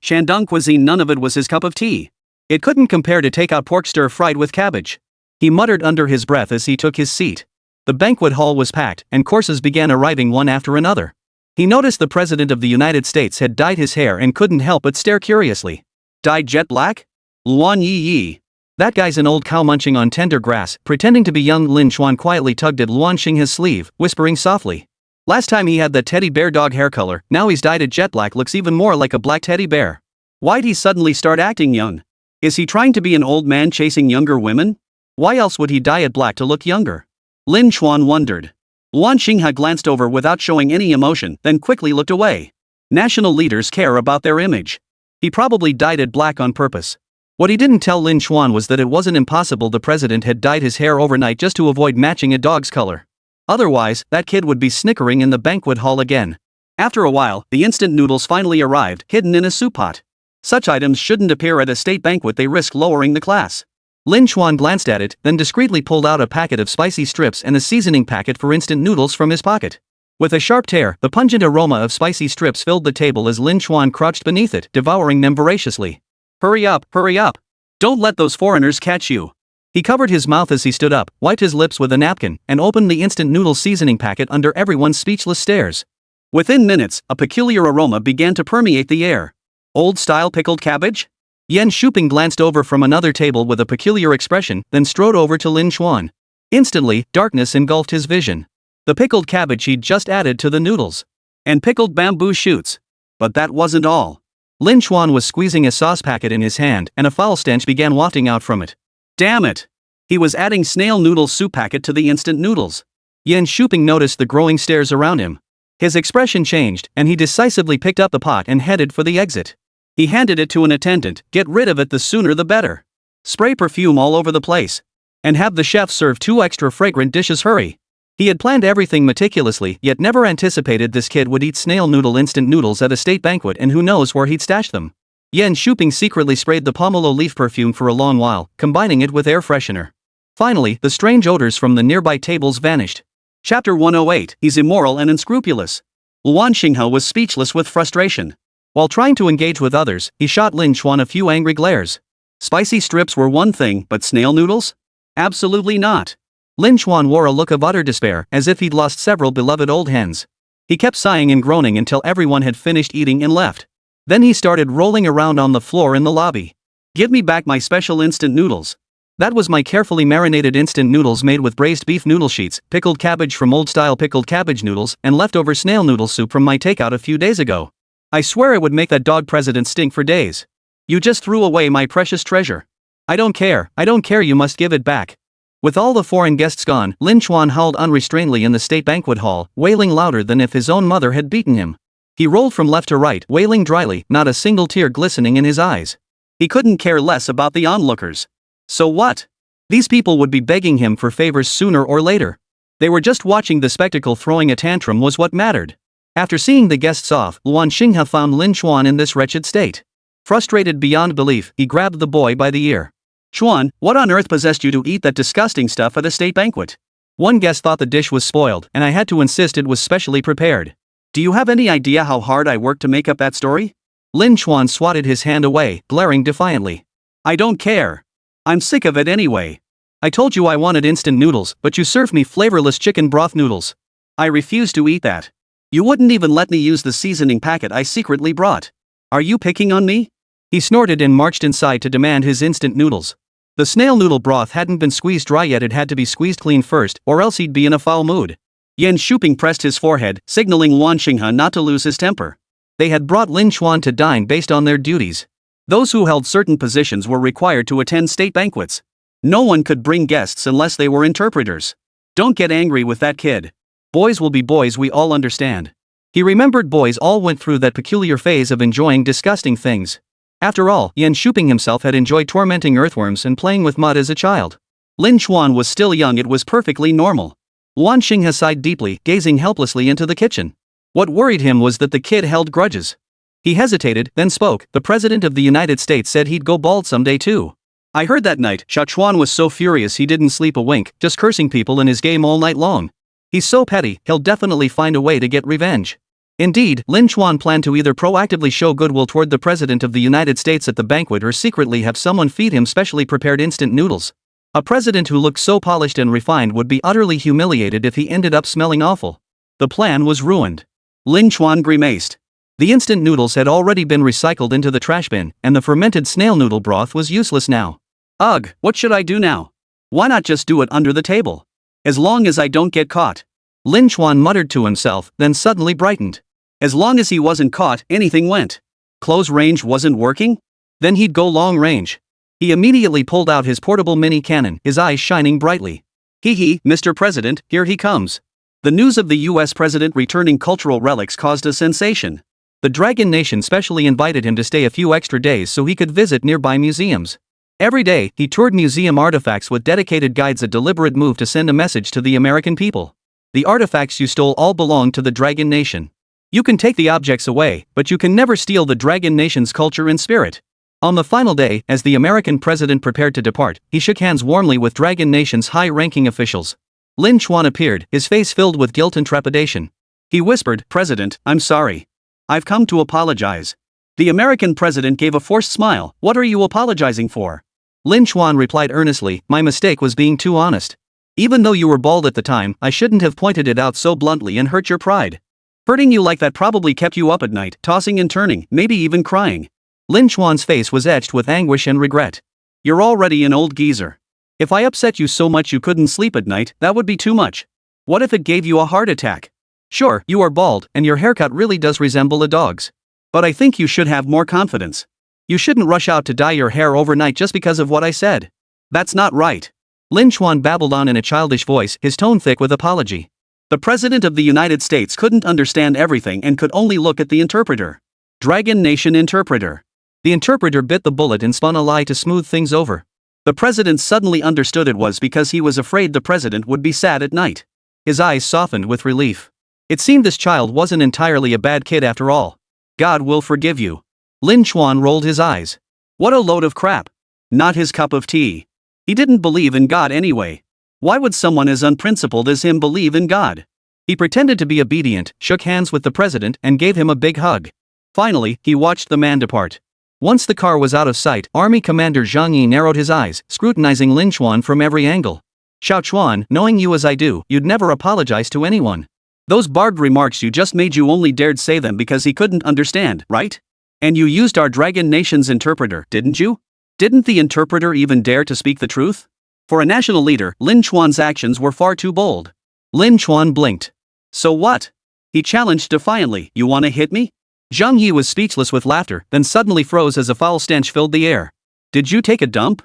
Shandong cuisine, none of it was his cup of tea. It couldn't compare to takeout pork stir-fried with cabbage. He muttered under his breath as he took his seat. The banquet hall was packed, and courses began arriving one after another. He noticed the President of the United States had dyed his hair and couldn't help but stare curiously. Dyed jet black? Luan Yi. That guy's an old cow munching on tender grass. Pretending to be young, Lin Xuan quietly tugged at Luan Xinghe's sleeve, whispering softly. Last time he had the teddy bear dog hair color, now he's dyed it jet black, looks even more like a black teddy bear. Why'd he suddenly start acting young? Is he trying to be an old man chasing younger women? Why else would he dye it black to look younger? Lin Xuan wondered. Luan Xinghe glanced over without showing any emotion, then quickly looked away. National leaders care about their image. He probably dyed it black on purpose. What he didn't tell Lin Xuan was that it wasn't impossible the president had dyed his hair overnight just to avoid matching a dog's color. Otherwise, that kid would be snickering in the banquet hall again. After a while, the instant noodles finally arrived, hidden in a soup pot. Such items shouldn't appear at a state banquet, they risk lowering the class. Lin Xuan glanced at it, then discreetly pulled out a packet of spicy strips and a seasoning packet for instant noodles from his pocket. With a sharp tear, the pungent aroma of spicy strips filled the table as Lin Xuan crouched beneath it, devouring them voraciously. Hurry up, hurry up! Don't let those foreigners catch you! He covered his mouth as he stood up, wiped his lips with a napkin, and opened the instant noodle seasoning packet under everyone's speechless stares. Within minutes, a peculiar aroma began to permeate the air. Old-style pickled cabbage? Yan Shuping glanced over from another table with a peculiar expression, then strode over to Lin Xuan. Instantly, darkness engulfed his vision. The pickled cabbage he'd just added to the noodles. And pickled bamboo shoots. But that wasn't all. Lin Xuan was squeezing a sauce packet in his hand, and a foul stench began wafting out from it. Damn it! He was adding snail noodle soup packet to the instant noodles. Yan Shuping noticed the growing stares around him. His expression changed, and he decisively picked up the pot and headed for the exit. He handed it to an attendant. Get rid of it, the sooner the better. Spray perfume all over the place. And have the chef serve 2 extra fragrant dishes, hurry. He had planned everything meticulously, yet never anticipated this kid would eat snail noodle instant noodles at a state banquet, and who knows where he'd stash them. Yan Shuping secretly sprayed the pomelo leaf perfume for a long while, combining it with air freshener. Finally, the strange odors from the nearby tables vanished. Chapter 108, He's immoral and unscrupulous. Luan Xinghe was speechless with frustration. While trying to engage with others, he shot Lin Xuan a few angry glares. Spicy strips were one thing, but snail noodles? Absolutely not. Lin Xuan wore a look of utter despair, as if he'd lost several beloved old hens. He kept sighing and groaning until everyone had finished eating and left. Then he started rolling around on the floor in the lobby. Give me back my special instant noodles. That was my carefully marinated instant noodles made with braised beef noodle sheets, pickled cabbage from old-style pickled cabbage noodles, and leftover snail noodle soup from my takeout a few days ago. I swear it would make that dog president stink for days. You just threw away my precious treasure. I don't care, you must give it back. With all the foreign guests gone, Lin Chuan howled unrestrainedly in the state banquet hall, wailing louder than if his own mother had beaten him. He rolled from left to right, wailing dryly, not a single tear glistening in his eyes. He couldn't care less about the onlookers. So what? These people would be begging him for favors sooner or later. They were just watching the spectacle. Throwing a tantrum was what mattered. After seeing the guests off, Luan Xinghe found Lin Chuan in this wretched state. Frustrated beyond belief, he grabbed the boy by the ear. Chuan, what on earth possessed you to eat that disgusting stuff at a state banquet? One guest thought the dish was spoiled, and I had to insist it was specially prepared. Do you have any idea how hard I worked to make up that story? Lin Chuan swatted his hand away, glaring defiantly. I don't care. I'm sick of it anyway. I told you I wanted instant noodles, but you served me flavorless chicken broth noodles. I refuse to eat that. You wouldn't even let me use the seasoning packet I secretly brought. Are you picking on me? He snorted and marched inside to demand his instant noodles. The snail noodle broth hadn't been squeezed dry yet. It had to be squeezed clean first, or else he'd be in a foul mood. Yan Shuping pressed his forehead, signaling Luan Xinghe not to lose his temper. They had brought Lin Chuan to dine based on their duties. Those who held certain positions were required to attend state banquets. No one could bring guests unless they were interpreters. Don't get angry with that kid. Boys will be boys, we all understand. He remembered boys all went through that peculiar phase of enjoying disgusting things. After all, Yan Shuping himself had enjoyed tormenting earthworms and playing with mud as a child. Lin Chuan was still young, it was perfectly normal. Luan Xinghe sighed deeply, gazing helplessly into the kitchen. What worried him was that the kid held grudges. He hesitated, then spoke. The President of the United States said he'd go bald someday too. I heard that night. Xiao Chuan was so furious he didn't sleep a wink, just cursing people in his game all night long. He's so petty, he'll definitely find a way to get revenge. Indeed, Lin Chuan planned to either proactively show goodwill toward the President of the United States at the banquet or secretly have someone feed him specially prepared instant noodles. A president who looked so polished and refined would be utterly humiliated if he ended up smelling awful. The plan was ruined. Lin Chuan grimaced. The instant noodles had already been recycled into the trash bin, and the fermented snail noodle broth was useless now. Ugh, what should I do now? Why not just do it under the table? As long as I don't get caught. Lin Chuan muttered to himself, then suddenly brightened. As long as he wasn't caught, anything went. Close range wasn't working? Then he'd go long range. He immediately pulled out his portable mini cannon, his eyes shining brightly. Hee, Mr. President, here he comes. The news of the US president returning cultural relics caused a sensation. The Dragon Nation specially invited him to stay a few extra days so he could visit nearby museums. Every day, he toured museum artifacts with dedicated guides, a deliberate move to send a message to the American people. The artifacts you stole all belong to the Dragon Nation. You can take the objects away, but you can never steal the Dragon Nation's culture and spirit. On the final day, as the American president prepared to depart, he shook hands warmly with Dragon Nation's high-ranking officials. Lin Chuan appeared, his face filled with guilt and trepidation. He whispered, "President, I'm sorry. I've come to apologize." The American president gave a forced smile. "What are you apologizing for?" Lin Chuan replied earnestly, "My mistake was being too honest. Even though you were bald at the time, I shouldn't have pointed it out so bluntly and hurt your pride. Hurting you like that probably kept you up at night, tossing and turning, maybe even crying." Lin Chuan's face was etched with anguish and regret. "You're already an old geezer. If I upset you so much you couldn't sleep at night, that would be too much. What if it gave you a heart attack? Sure, you are bald, and your haircut really does resemble a dog's. But I think you should have more confidence. You shouldn't rush out to dye your hair overnight just because of what I said. That's not right." Lin Chuan babbled on in a childish voice, his tone thick with apology. The President of the United States couldn't understand everything and could only look at the interpreter. Dragon Nation interpreter. The interpreter bit the bullet and spun a lie to smooth things over. The President suddenly understood it was because he was afraid the President would be sad at night. His eyes softened with relief. It seemed this child wasn't entirely a bad kid after all. God will forgive you. Lin Chuan rolled his eyes. What a load of crap. Not his cup of tea. He didn't believe in God anyway. Why would someone as unprincipled as him believe in God? He pretended to be obedient, shook hands with the president, and gave him a big hug. Finally, he watched the man depart. Once the car was out of sight, Army Commander Zhang Yi narrowed his eyes, scrutinizing Lin Chuan from every angle. "Xiao Chuan, knowing you as I do, you'd never apologize to anyone. Those barbed remarks you just made, you only dared say them because he couldn't understand, right? And you used our Dragon Nation's interpreter, didn't you? Didn't the interpreter even dare to speak the truth? For a national leader, Lin Chuan's actions were far too bold." Lin Chuan blinked. "So what?" he challenged defiantly. "You wanna hit me?" Zhang Yi was speechless with laughter, then suddenly froze as a foul stench filled the air. "Did you take a dump?"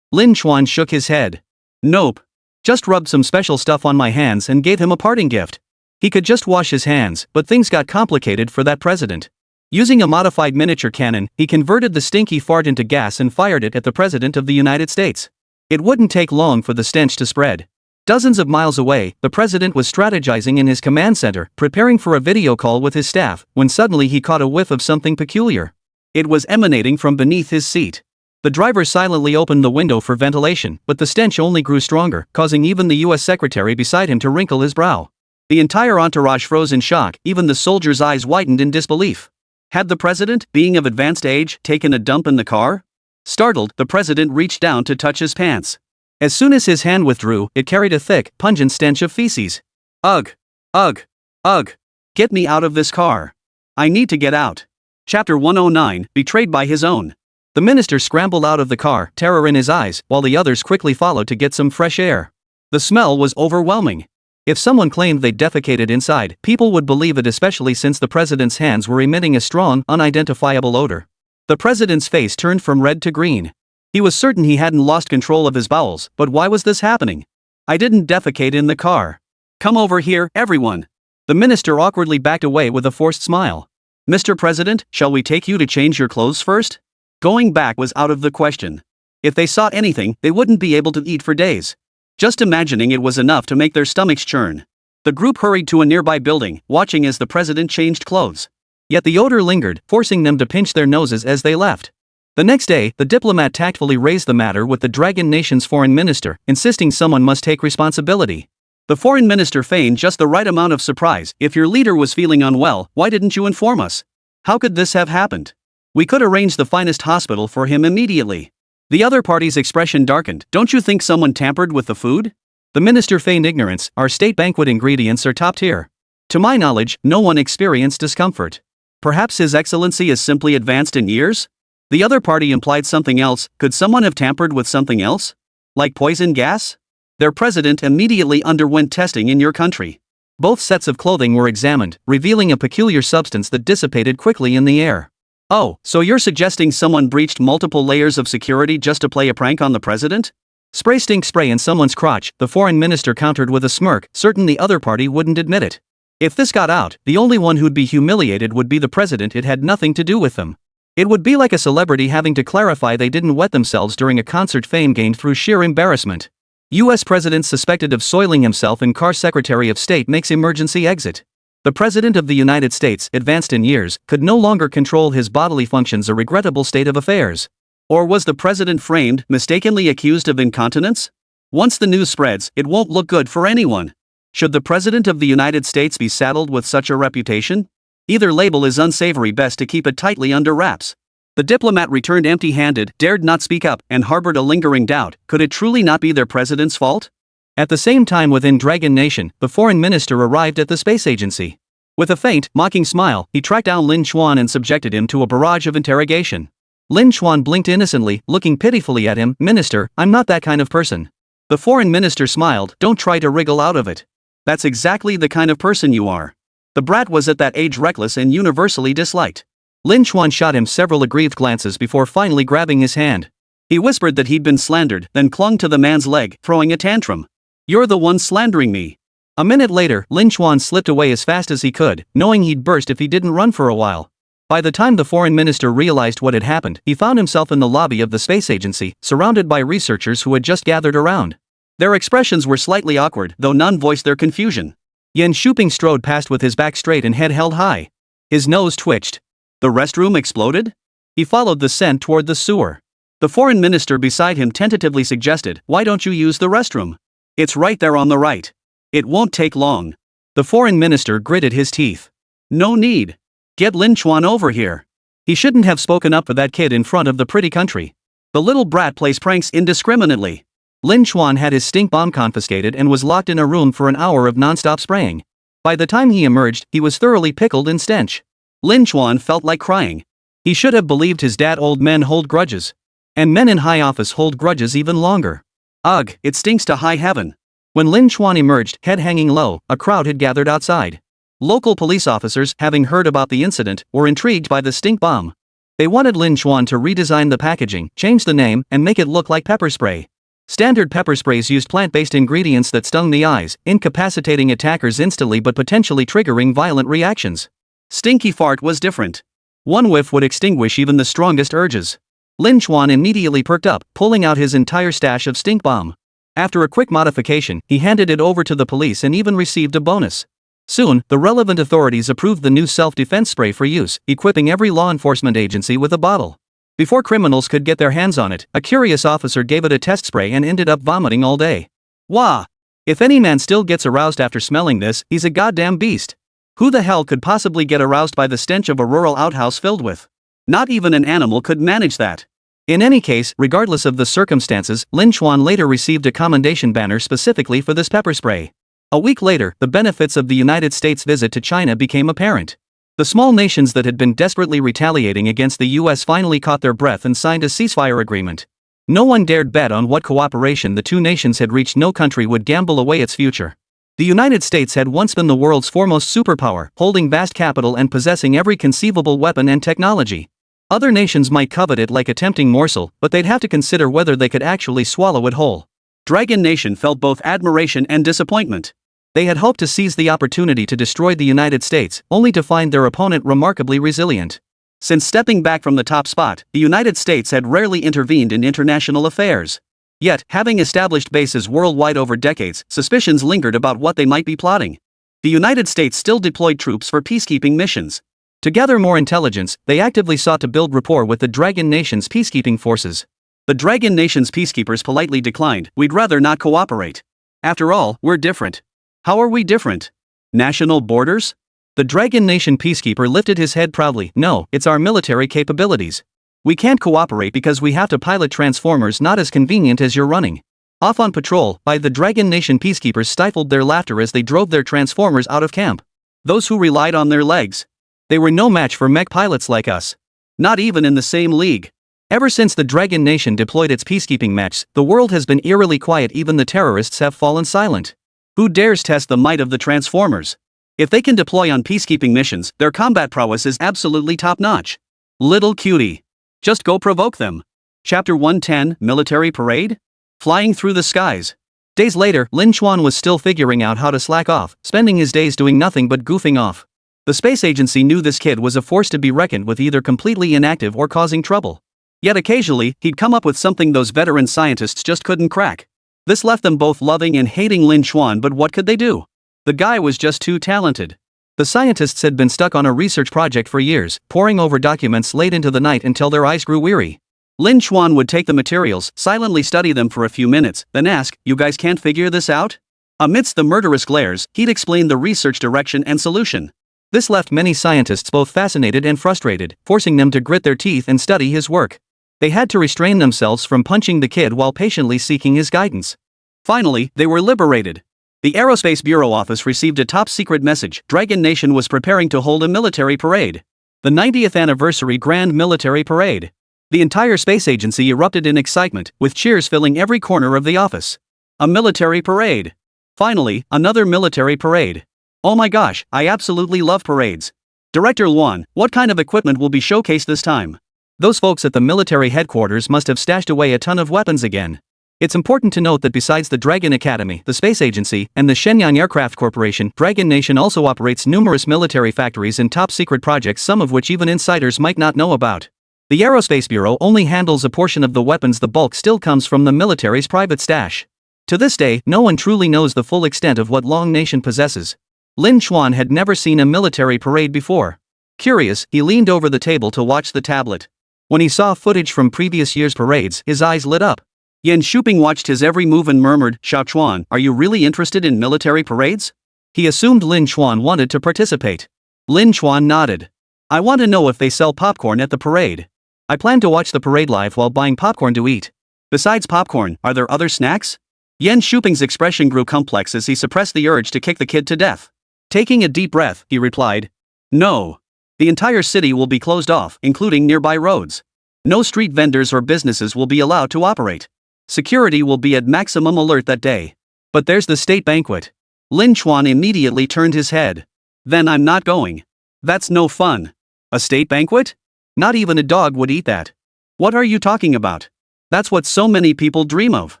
Lin Chuan shook his head. Nope. Just rubbed some special stuff on my hands and gave him a parting gift. He could just wash his hands, but things got complicated for that president. Using a modified miniature cannon, he converted the stinky fart into gas and fired it at the President of the United States. It wouldn't take long for the stench to spread. Dozens of miles away, the president was strategizing in his command center, preparing for a video call with his staff, when suddenly he caught a whiff of something peculiar. It was emanating from beneath his seat. The driver silently opened the window for ventilation, but the stench only grew stronger, causing even the U.S. secretary beside him to wrinkle his brow. The entire entourage froze in shock, even the soldier's eyes widened in disbelief. Had the president, being of advanced age, taken a dump in the car? Startled, the president reached down to touch his pants. As soon as his hand withdrew, it carried a thick, pungent stench of feces. Ugh! Ugh! Ugh! Get me out of this car. I need to get out. Chapter 109, Betrayed by His Own. The minister scrambled out of the car, terror in his eyes, while the others quickly followed to get some fresh air. The smell was overwhelming. If someone claimed they defecated inside, people would believe it, especially since the president's hands were emitting a strong, unidentifiable odor. The president's face turned from red to green. He was certain he hadn't lost control of his bowels, but why was this happening? I didn't defecate in the car. Come over here, everyone. The minister awkwardly backed away with a forced smile. Mr. President, shall we take you to change your clothes first? Going back was out of the question. If they saw anything, they wouldn't be able to eat for days. Just imagining it was enough to make their stomachs churn. The group hurried to a nearby building, watching as the president changed clothes. Yet the odor lingered, forcing them to pinch their noses as they left. The next day, the diplomat tactfully raised the matter with the Dragon Nation's foreign minister, insisting someone must take responsibility. The foreign minister feigned just the right amount of surprise. If your leader was feeling unwell, why didn't you inform us? How could this have happened? We could arrange the finest hospital for him immediately. The other party's expression darkened. Don't you think someone tampered with the food? The minister feigned ignorance. Our state banquet ingredients are top tier. To my knowledge, no one experienced discomfort. Perhaps His Excellency is simply advanced in years? The other party implied something else. Could someone have tampered with something else? Like poison gas? Their president immediately underwent testing in your country. Both sets of clothing were examined, revealing a peculiar substance that dissipated quickly in the air. Oh, so you're suggesting someone breached multiple layers of security just to play a prank on the president? Spray stink spray in someone's crotch, the foreign minister countered with a smirk, certain the other party wouldn't admit it. If this got out, the only one who'd be humiliated would be the president. It had nothing to do with them. It would be like a celebrity having to clarify they didn't wet themselves during a concert, fame gained through sheer embarrassment. U.S. President suspected of soiling himself in car. Secretary of State makes emergency exit. The President of the United States, advanced in years, could no longer control his bodily functions, a regrettable state of affairs. Or was the president framed, mistakenly accused of incontinence? Once the news spreads, it won't look good for anyone. Should the President of the United States be saddled with such a reputation? Either label is unsavory, best to keep it tightly under wraps. The diplomat returned empty-handed, dared not speak up, and harbored a lingering doubt. Could it truly not be their president's fault? At the same time, within Dragon Nation, the foreign minister arrived at the space agency. With a faint, mocking smile, he tracked down Lin Chuan and subjected him to a barrage of interrogation. Lin Chuan blinked innocently, looking pitifully at him. Minister, I'm not that kind of person. The foreign minister smiled. Don't try to wriggle out of it. That's exactly the kind of person you are. The brat was at that age reckless and universally disliked. Lin Chuan shot him several aggrieved glances before finally grabbing his hand. He whispered that he'd been slandered, then clung to the man's leg, throwing a tantrum. You're the one slandering me. A minute later, Lin Chuan slipped away as fast as he could, knowing he'd burst if he didn't run for a while. By the time the foreign minister realized what had happened, he found himself in the lobby of the space agency, surrounded by researchers who had just gathered around. Their expressions were slightly awkward, though none voiced their confusion. Yen Shuping strode past with his back straight and head held high. His nose twitched. The restroom exploded? He followed the scent toward the sewer. The foreign minister beside him tentatively suggested, why don't you use the restroom? It's right there on the right. It won't take long. The foreign minister gritted his teeth. No need. Get Lin Chuan over here. He shouldn't have spoken up for that kid in front of the pretty country. The little brat plays pranks indiscriminately. Lin Chuan had his stink bomb confiscated and was locked in a room for an hour of non-stop spraying. By the time he emerged, he was thoroughly pickled in stench. Lin Chuan felt like crying. He should have believed his dad. Old men hold grudges. And men in high office hold grudges even longer. Ugh, it stinks to high heaven. When Lin Chuan emerged, head hanging low, a crowd had gathered outside. Local police officers, having heard about the incident, were intrigued by the stink bomb. They wanted Lin Chuan to redesign the packaging, change the name, and make it look like pepper spray. Standard pepper sprays used plant-based ingredients that stung the eyes, incapacitating attackers instantly but potentially triggering violent reactions. Stinky Fart was different. One whiff would extinguish even the strongest urges. Lin Chuan immediately perked up, pulling out his entire stash of stink bomb. After a quick modification, he handed it over to the police and even received a bonus. Soon, the relevant authorities approved the new self-defense spray for use, equipping every law enforcement agency with a bottle. Before criminals could get their hands on it, a curious officer gave it a test spray and ended up vomiting all day. Wah! If any man still gets aroused after smelling this, he's a goddamn beast. Who the hell could possibly get aroused by the stench of a rural outhouse filled with? Not even an animal could manage that. In any case, regardless of the circumstances, Lin Chuan later received a commendation banner specifically for this pepper spray. A week later, the benefits of the United States' visit to China became apparent. The small nations that had been desperately retaliating against the US finally caught their breath and signed a ceasefire agreement. No one dared bet on what cooperation the two nations had reached. No country would gamble away its future. The United States had once been the world's foremost superpower, holding vast capital and possessing every conceivable weapon and technology. Other nations might covet it like a tempting morsel, but they'd have to consider whether they could actually swallow it whole. Dragon Nation felt both admiration and disappointment. They had hoped to seize the opportunity to destroy the United States, only to find their opponent remarkably resilient. Since stepping back from the top spot, the United States had rarely intervened in international affairs. Yet, having established bases worldwide over decades, suspicions lingered about what they might be plotting. The United States still deployed troops for peacekeeping missions. To gather more intelligence, they actively sought to build rapport with the Dragon Nation's peacekeeping forces. The Dragon Nation's peacekeepers politely declined. "We'd rather not cooperate. After all, we're different." "How are we different? National borders?" The Dragon Nation peacekeeper lifted his head proudly. "No, it's our military capabilities. We can't cooperate because we have to pilot transformers not as convenient as you're running." Off on patrol, the Dragon Nation peacekeepers stifled their laughter as they drove their transformers out of camp. Those who relied on their legs. They were no match for mech pilots like us. Not even in the same league. Ever since the Dragon Nation deployed its peacekeeping mechs, the world has been eerily quiet. Even the terrorists have fallen silent. Who dares test the might of the Transformers? If they can deploy on peacekeeping missions, their combat prowess is absolutely top-notch. Little cutie. Just go provoke them. Chapter 110, Military Parade? Flying through the skies. Days later, Lin Chuan was still figuring out how to slack off, spending his days doing nothing but goofing off. The space agency knew this kid was a force to be reckoned with, either completely inactive or causing trouble. Yet occasionally, he'd come up with something those veteran scientists just couldn't crack. This left them both loving and hating Lin Chuan, but what could they do? The guy was just too talented. The scientists had been stuck on a research project for years, poring over documents late into the night until their eyes grew weary. Lin Chuan would take the materials, silently study them for a few minutes, then ask, "You guys can't figure this out?" Amidst the murderous glares, he'd explain the research direction and solution. This left many scientists both fascinated and frustrated, forcing them to grit their teeth and study his work. They had to restrain themselves from punching the kid while patiently seeking his guidance. Finally, they were liberated. The Aerospace Bureau office received a top-secret message. Dragon Nation was preparing to hold a military parade. The 90th anniversary Grand Military Parade. The entire space agency erupted in excitement, with cheers filling every corner of the office. A military parade. Finally, another military parade. Oh my gosh, I absolutely love parades. Director Luan, what kind of equipment will be showcased this time? Those folks at the military headquarters must have stashed away a ton of weapons again. It's important to note that besides the Dragon Academy, the Space Agency, and the Shenyang Aircraft Corporation, Dragon Nation also operates numerous military factories and top-secret projects, some of which even insiders might not know about. The Aerospace Bureau only handles a portion of the weapons. The bulk still comes from the military's private stash. To this day, no one truly knows the full extent of what Long Nation possesses. Lin Chuan had never seen a military parade before. Curious, he leaned over the table to watch the tablet. When he saw footage from previous year's parades, his eyes lit up. Yan Shuping watched his every move and murmured, "Xiao Chuan, are you really interested in military parades?" He assumed Lin Chuan wanted to participate. Lin Chuan nodded. "I want to know if they sell popcorn at the parade. I plan to watch the parade live while buying popcorn to eat." "Besides popcorn, are there other snacks?" Yan Shuping's expression grew complex as he suppressed the urge to kick the kid to death. Taking a deep breath, he replied, "No. The entire city will be closed off, including nearby roads. No street vendors or businesses will be allowed to operate. Security will be at maximum alert that day." "But there's the state banquet." Lin Chuan immediately turned his head. "Then I'm not going. That's no fun. A state banquet? Not even a dog would eat that. What are you talking about? That's what so many people dream of.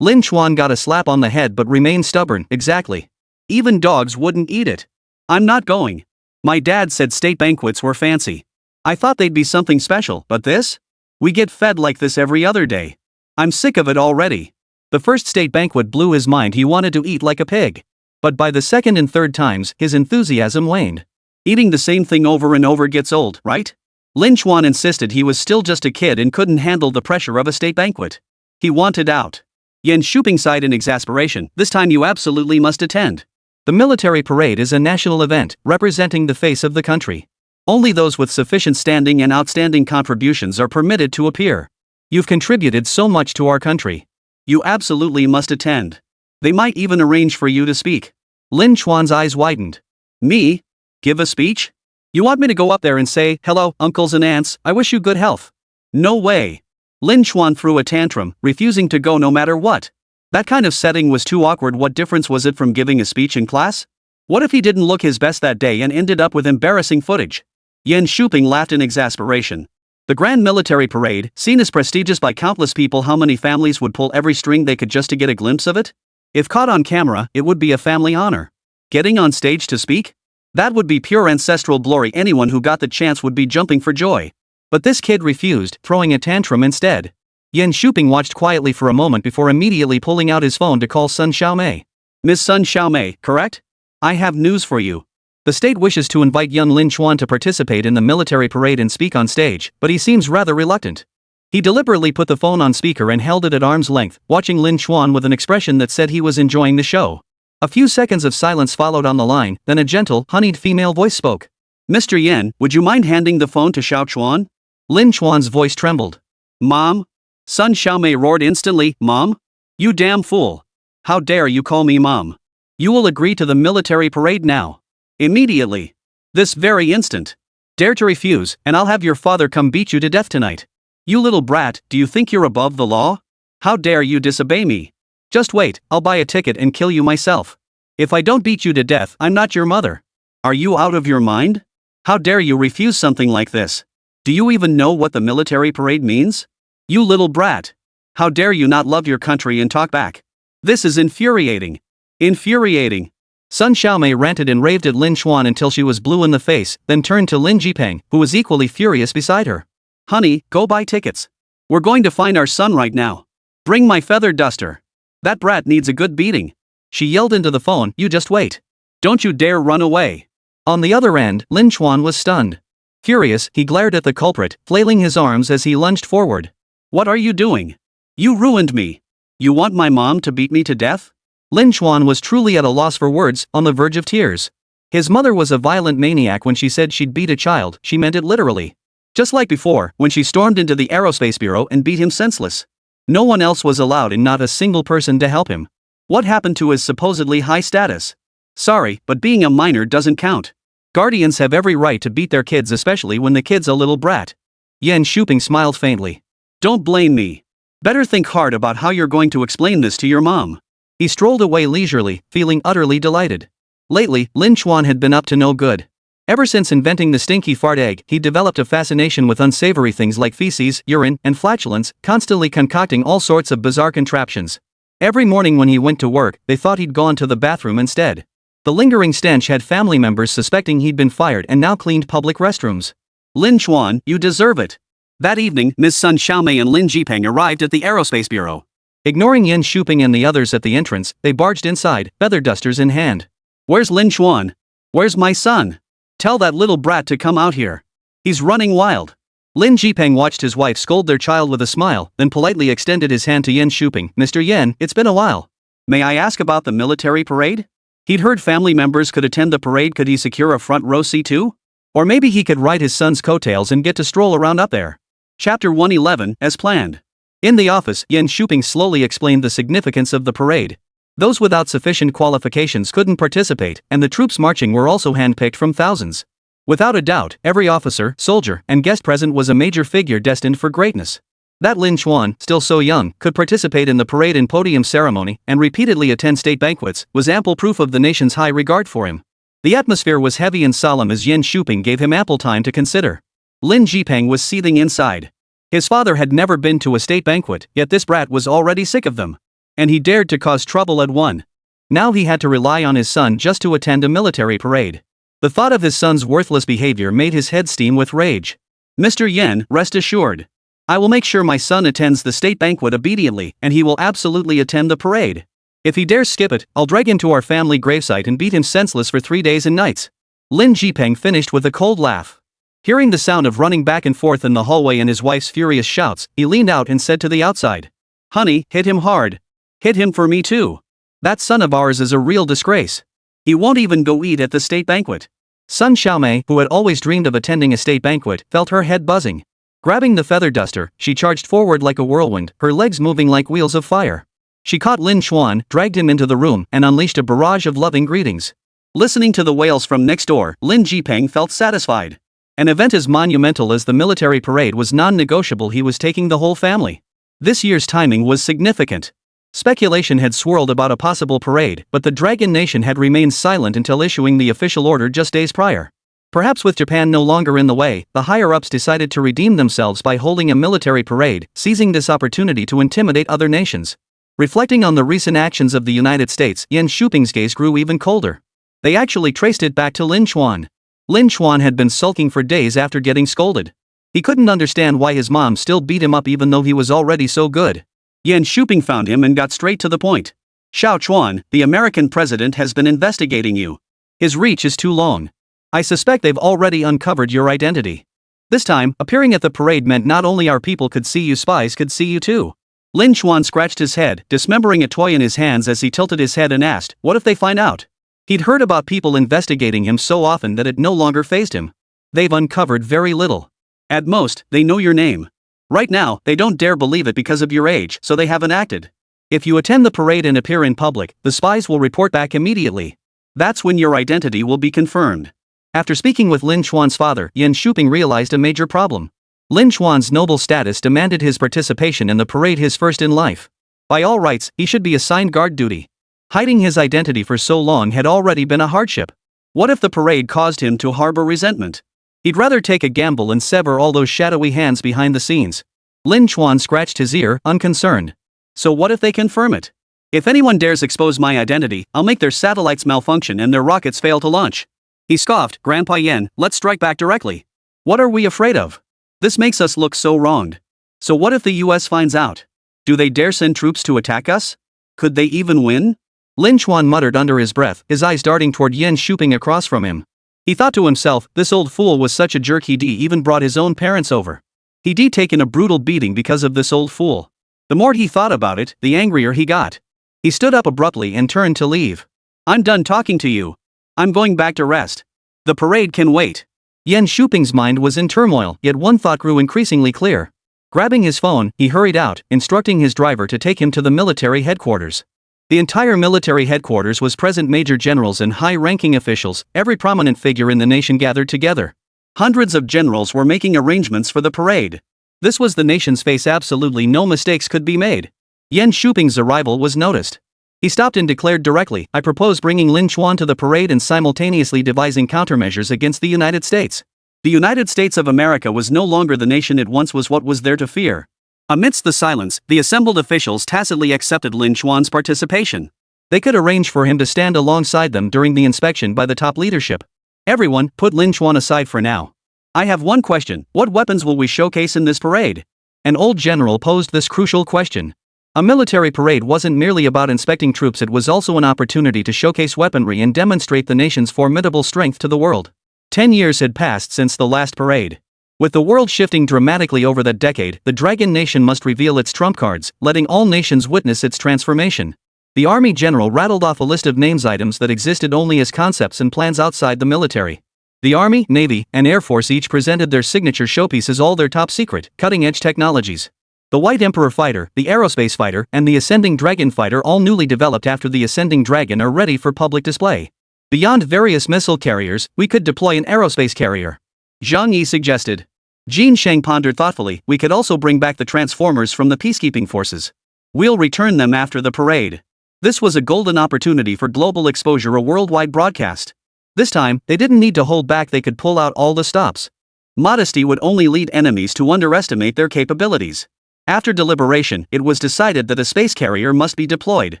Lin Chuan got a slap on the head but remained stubborn. Exactly. Even dogs wouldn't eat it. I'm not going. My dad said state banquets were fancy. I thought they'd be something special, but this? We get fed like this every other day. I'm sick of it already. The first state banquet blew his mind. He wanted to eat like a pig. But by the second and third times, his enthusiasm waned. Eating the same thing over and over gets old, right? Lin Chuan insisted he was still just a kid and couldn't handle the pressure of a state banquet. He wanted out. Yan Shuping sighed in exasperation. This time you absolutely must attend. The military parade is a national event, representing the face of the country. Only those with sufficient standing and outstanding contributions are permitted to appear. You've contributed so much to our country. You absolutely must attend. They might even arrange for you to speak. Lin Chuan's eyes widened. Me? Give a speech? You want me to go up there and say, hello, uncles and aunts, I wish you good health? No way. Lin Chuan threw a tantrum, refusing to go no matter what. That kind of setting was too awkward. What difference was it from giving a speech in class? What if he didn't look his best that day and ended up with embarrassing footage? Yan Shuping laughed in exasperation. The grand military parade, seen as prestigious by countless people, how many families would pull every string they could just to get a glimpse of it? If caught on camera, it would be a family honor. Getting on stage to speak? That would be pure ancestral glory. Anyone who got the chance would be jumping for joy. But this kid refused, throwing a tantrum instead. Yan Shuping watched quietly for a moment before immediately pulling out his phone to call Sun Xiaomei. Miss Sun Xiaomei, correct? I have news for you. The state wishes to invite young Lin Chuan to participate in the military parade and speak on stage, but he seems rather reluctant. He deliberately put the phone on speaker and held it at arm's length, watching Lin Chuan with an expression that said he was enjoying the show. A few seconds of silence followed on the line, then a gentle, honeyed female voice spoke. Mr. Yan, would you mind handing the phone to Xiao Chuan? Lin Chuan's voice trembled. Mom? Sun Xiaomei roared instantly. Mom? You damn fool. How dare you call me mom? You will agree to the military parade now. Immediately. This very instant. Dare to refuse, and I'll have your father come beat you to death tonight. You little brat, do you think you're above the law? How dare you disobey me? Just wait, I'll buy a ticket and kill you myself. If I don't beat you to death, I'm not your mother. Are you out of your mind? How dare you refuse something like this? Do you even know what the military parade means? You little brat. How dare you not love your country and talk back? This is infuriating. Infuriating. Sun Xiaomei ranted and raved at Lin Chuan until she was blue in the face, then turned to Lin Jipeng, who was equally furious beside her. Honey, go buy tickets. We're going to find our son right now. Bring my feather duster. That brat needs a good beating. She yelled into the phone. You just wait. Don't you dare run away. On the other end, Lin Chuan was stunned. Furious, he glared at the culprit, flailing his arms as he lunged forward. What are you doing? You ruined me. You want my mom to beat me to death? Lin Chuan was truly at a loss for words, on the verge of tears. His mother was a violent maniac. When she said she'd beat a child, she meant it literally. Just like before, when she stormed into the Aerospace Bureau and beat him senseless. No one else was allowed and not a single person to help him. What happened to his supposedly high status? Sorry, but being a minor doesn't count. Guardians have every right to beat their kids, especially when the kid's a little brat. Yan Shuping smiled faintly. Don't blame me. Better think hard about how you're going to explain this to your mom. He strolled away leisurely, feeling utterly delighted. Lately, Lin Chuan had been up to no good. Ever since inventing the stinky fart egg, he developed a fascination with unsavory things like feces, urine, and flatulence, constantly concocting all sorts of bizarre contraptions. Every morning when he went to work, they thought he'd gone to the bathroom instead. The lingering stench had family members suspecting he'd been fired and now cleaned public restrooms. Lin Chuan, you deserve it. That evening, Ms. Sun Xiaomei and Lin Jipeng arrived at the Aerospace Bureau. Ignoring Yan Shuping and the others at the entrance, they barged inside, feather dusters in hand. Where's Lin Chuan? Where's my son? Tell that little brat to come out here. He's running wild. Lin Jipeng watched his wife scold their child with a smile, then politely extended his hand to Yan Shuping. Mr. Yan, it's been a while. May I ask about the military parade? He'd heard family members could attend the parade. Could he secure a front row seat too? Or maybe he could ride his son's coattails and get to stroll around up there. Chapter 111, as planned. In the office, Yan Shuping slowly explained the significance of the parade. Those without sufficient qualifications couldn't participate, and the troops marching were also handpicked from thousands. Without a doubt, every officer, soldier, and guest present was a major figure destined for greatness. That Lin Chuan, still so young, could participate in the parade and podium ceremony, and repeatedly attend state banquets, was ample proof of the nation's high regard for him. The atmosphere was heavy and solemn as Yan Shuping gave him ample time to consider. Lin Jipeng was seething inside. His father had never been to a state banquet, yet this brat was already sick of them. And he dared to cause trouble at one. Now he had to rely on his son just to attend a military parade. The thought of his son's worthless behavior made his head steam with rage. Mr. Yen, rest assured. I will make sure my son attends the state banquet obediently, and he will absolutely attend the parade. If he dares skip it, I'll drag him to our family gravesite and beat him senseless for 3 days and nights. Lin Jipeng finished with a cold laugh. Hearing the sound of running back and forth in the hallway and his wife's furious shouts, he leaned out and said to the outside, "Honey, hit him hard. Hit him for me too. That son of ours is a real disgrace. He won't even go eat at the state banquet." Sun Xiaomei, who had always dreamed of attending a state banquet, felt her head buzzing. Grabbing the feather duster, she charged forward like a whirlwind, her legs moving like wheels of fire. She caught Lin Xuan, dragged him into the room, and unleashed a barrage of loving greetings. Listening to the wails from next door, Lin Jipeng felt satisfied. An event as monumental as the military parade was non-negotiable. He was taking the whole family. This year's timing was significant. Speculation had swirled about a possible parade, but the Dragon Nation had remained silent until issuing the official order just days prior. Perhaps with Japan no longer in the way, the higher-ups decided to redeem themselves by holding a military parade, seizing this opportunity to intimidate other nations. Reflecting on the recent actions of the United States, Yen Shuping's gaze grew even colder. They actually traced it back to Lin Xuan. Lin Xuan had been sulking for days after getting scolded. He couldn't understand why his mom still beat him up even though he was already so good. Yen Shuping found him and got straight to the point. "Xiao Chuan, the American president has been investigating you. His reach is too long. I suspect they've already uncovered your identity. This time, appearing at the parade meant not only our people could see you, spies could see you too." Lin Xuan scratched his head, dismembering a toy in his hands as he tilted his head and asked, "What if they find out?" He'd heard about people investigating him so often that it no longer fazed him. "They've uncovered very little. At most, they know your name. Right now, they don't dare believe it because of your age, so they haven't acted. If you attend the parade and appear in public, the spies will report back immediately. That's when your identity will be confirmed." After speaking with Lin Xuan's father, Yen Shuping realized a major problem. Lin Xuan's noble status demanded his participation in the parade, his first in life. By all rights, he should be assigned guard duty. Hiding his identity for so long had already been a hardship. What if the parade caused him to harbor resentment? He'd rather take a gamble and sever all those shadowy hands behind the scenes. Lin Xuan scratched his ear, unconcerned. "So what if they confirm it? If anyone dares expose my identity, I'll make their satellites malfunction and their rockets fail to launch." He scoffed. "Grandpa Yen, let's strike back directly. What are we afraid of? This makes us look so wronged. So what if the US finds out? Do they dare send troops to attack us? Could they even win?" Lin Xuan muttered under his breath, his eyes darting toward Yen Shuping across from him. He thought to himself, this old fool was such a jerk he'd even brought his own parents over. He'd taken a brutal beating because of this old fool. The more he thought about it, the angrier he got. He stood up abruptly and turned to leave. "I'm done talking to you. I'm going back to rest. The parade can wait." Yen Shuping's mind was in turmoil, yet one thought grew increasingly clear. Grabbing his phone, he hurried out, instructing his driver to take him to the military headquarters. The entire military headquarters was present. Major generals and high-ranking officials, every prominent figure in the nation gathered together. Hundreds of generals were making arrangements for the parade. This was the nation's face. Absolutely no mistakes could be made. Yen Shuping's arrival was noticed. He stopped and declared directly, "I propose bringing Lin Xuan to the parade and simultaneously devising countermeasures against the United States." The United States of America was no longer the nation it once was. What was there to fear? Amidst the silence, the assembled officials tacitly accepted Lin Xuan's participation. They could arrange for him to stand alongside them during the inspection by the top leadership. "Everyone, put Lin Xuan aside for now. I have one question: what weapons will we showcase in this parade?" An old general posed this crucial question. A military parade wasn't merely about inspecting troops, it was also an opportunity to showcase weaponry and demonstrate the nation's formidable strength to the world. 10 years had passed since the last parade. With the world shifting dramatically over that decade, the Dragon Nation must reveal its trump cards, letting all nations witness its transformation. The army general rattled off a list of names, items that existed only as concepts and plans outside the military. The Army, Navy, and Air Force each presented their signature showpieces, all their top secret, cutting-edge technologies. The White Emperor fighter, the Aerospace fighter, and the Ascending Dragon fighter, all newly developed after the Ascending Dragon, are ready for public display. Beyond various missile carriers, we could deploy an aerospace carrier. Zhang Yi suggested. Jin Sheng pondered thoughtfully. We could also bring back the Transformers from the peacekeeping forces. We'll return them after the parade. This was a golden opportunity for global exposure, a worldwide broadcast. This time, they didn't need to hold back, they could pull out all the stops. Modesty would only lead enemies to underestimate their capabilities. After deliberation, it was decided that a space carrier must be deployed.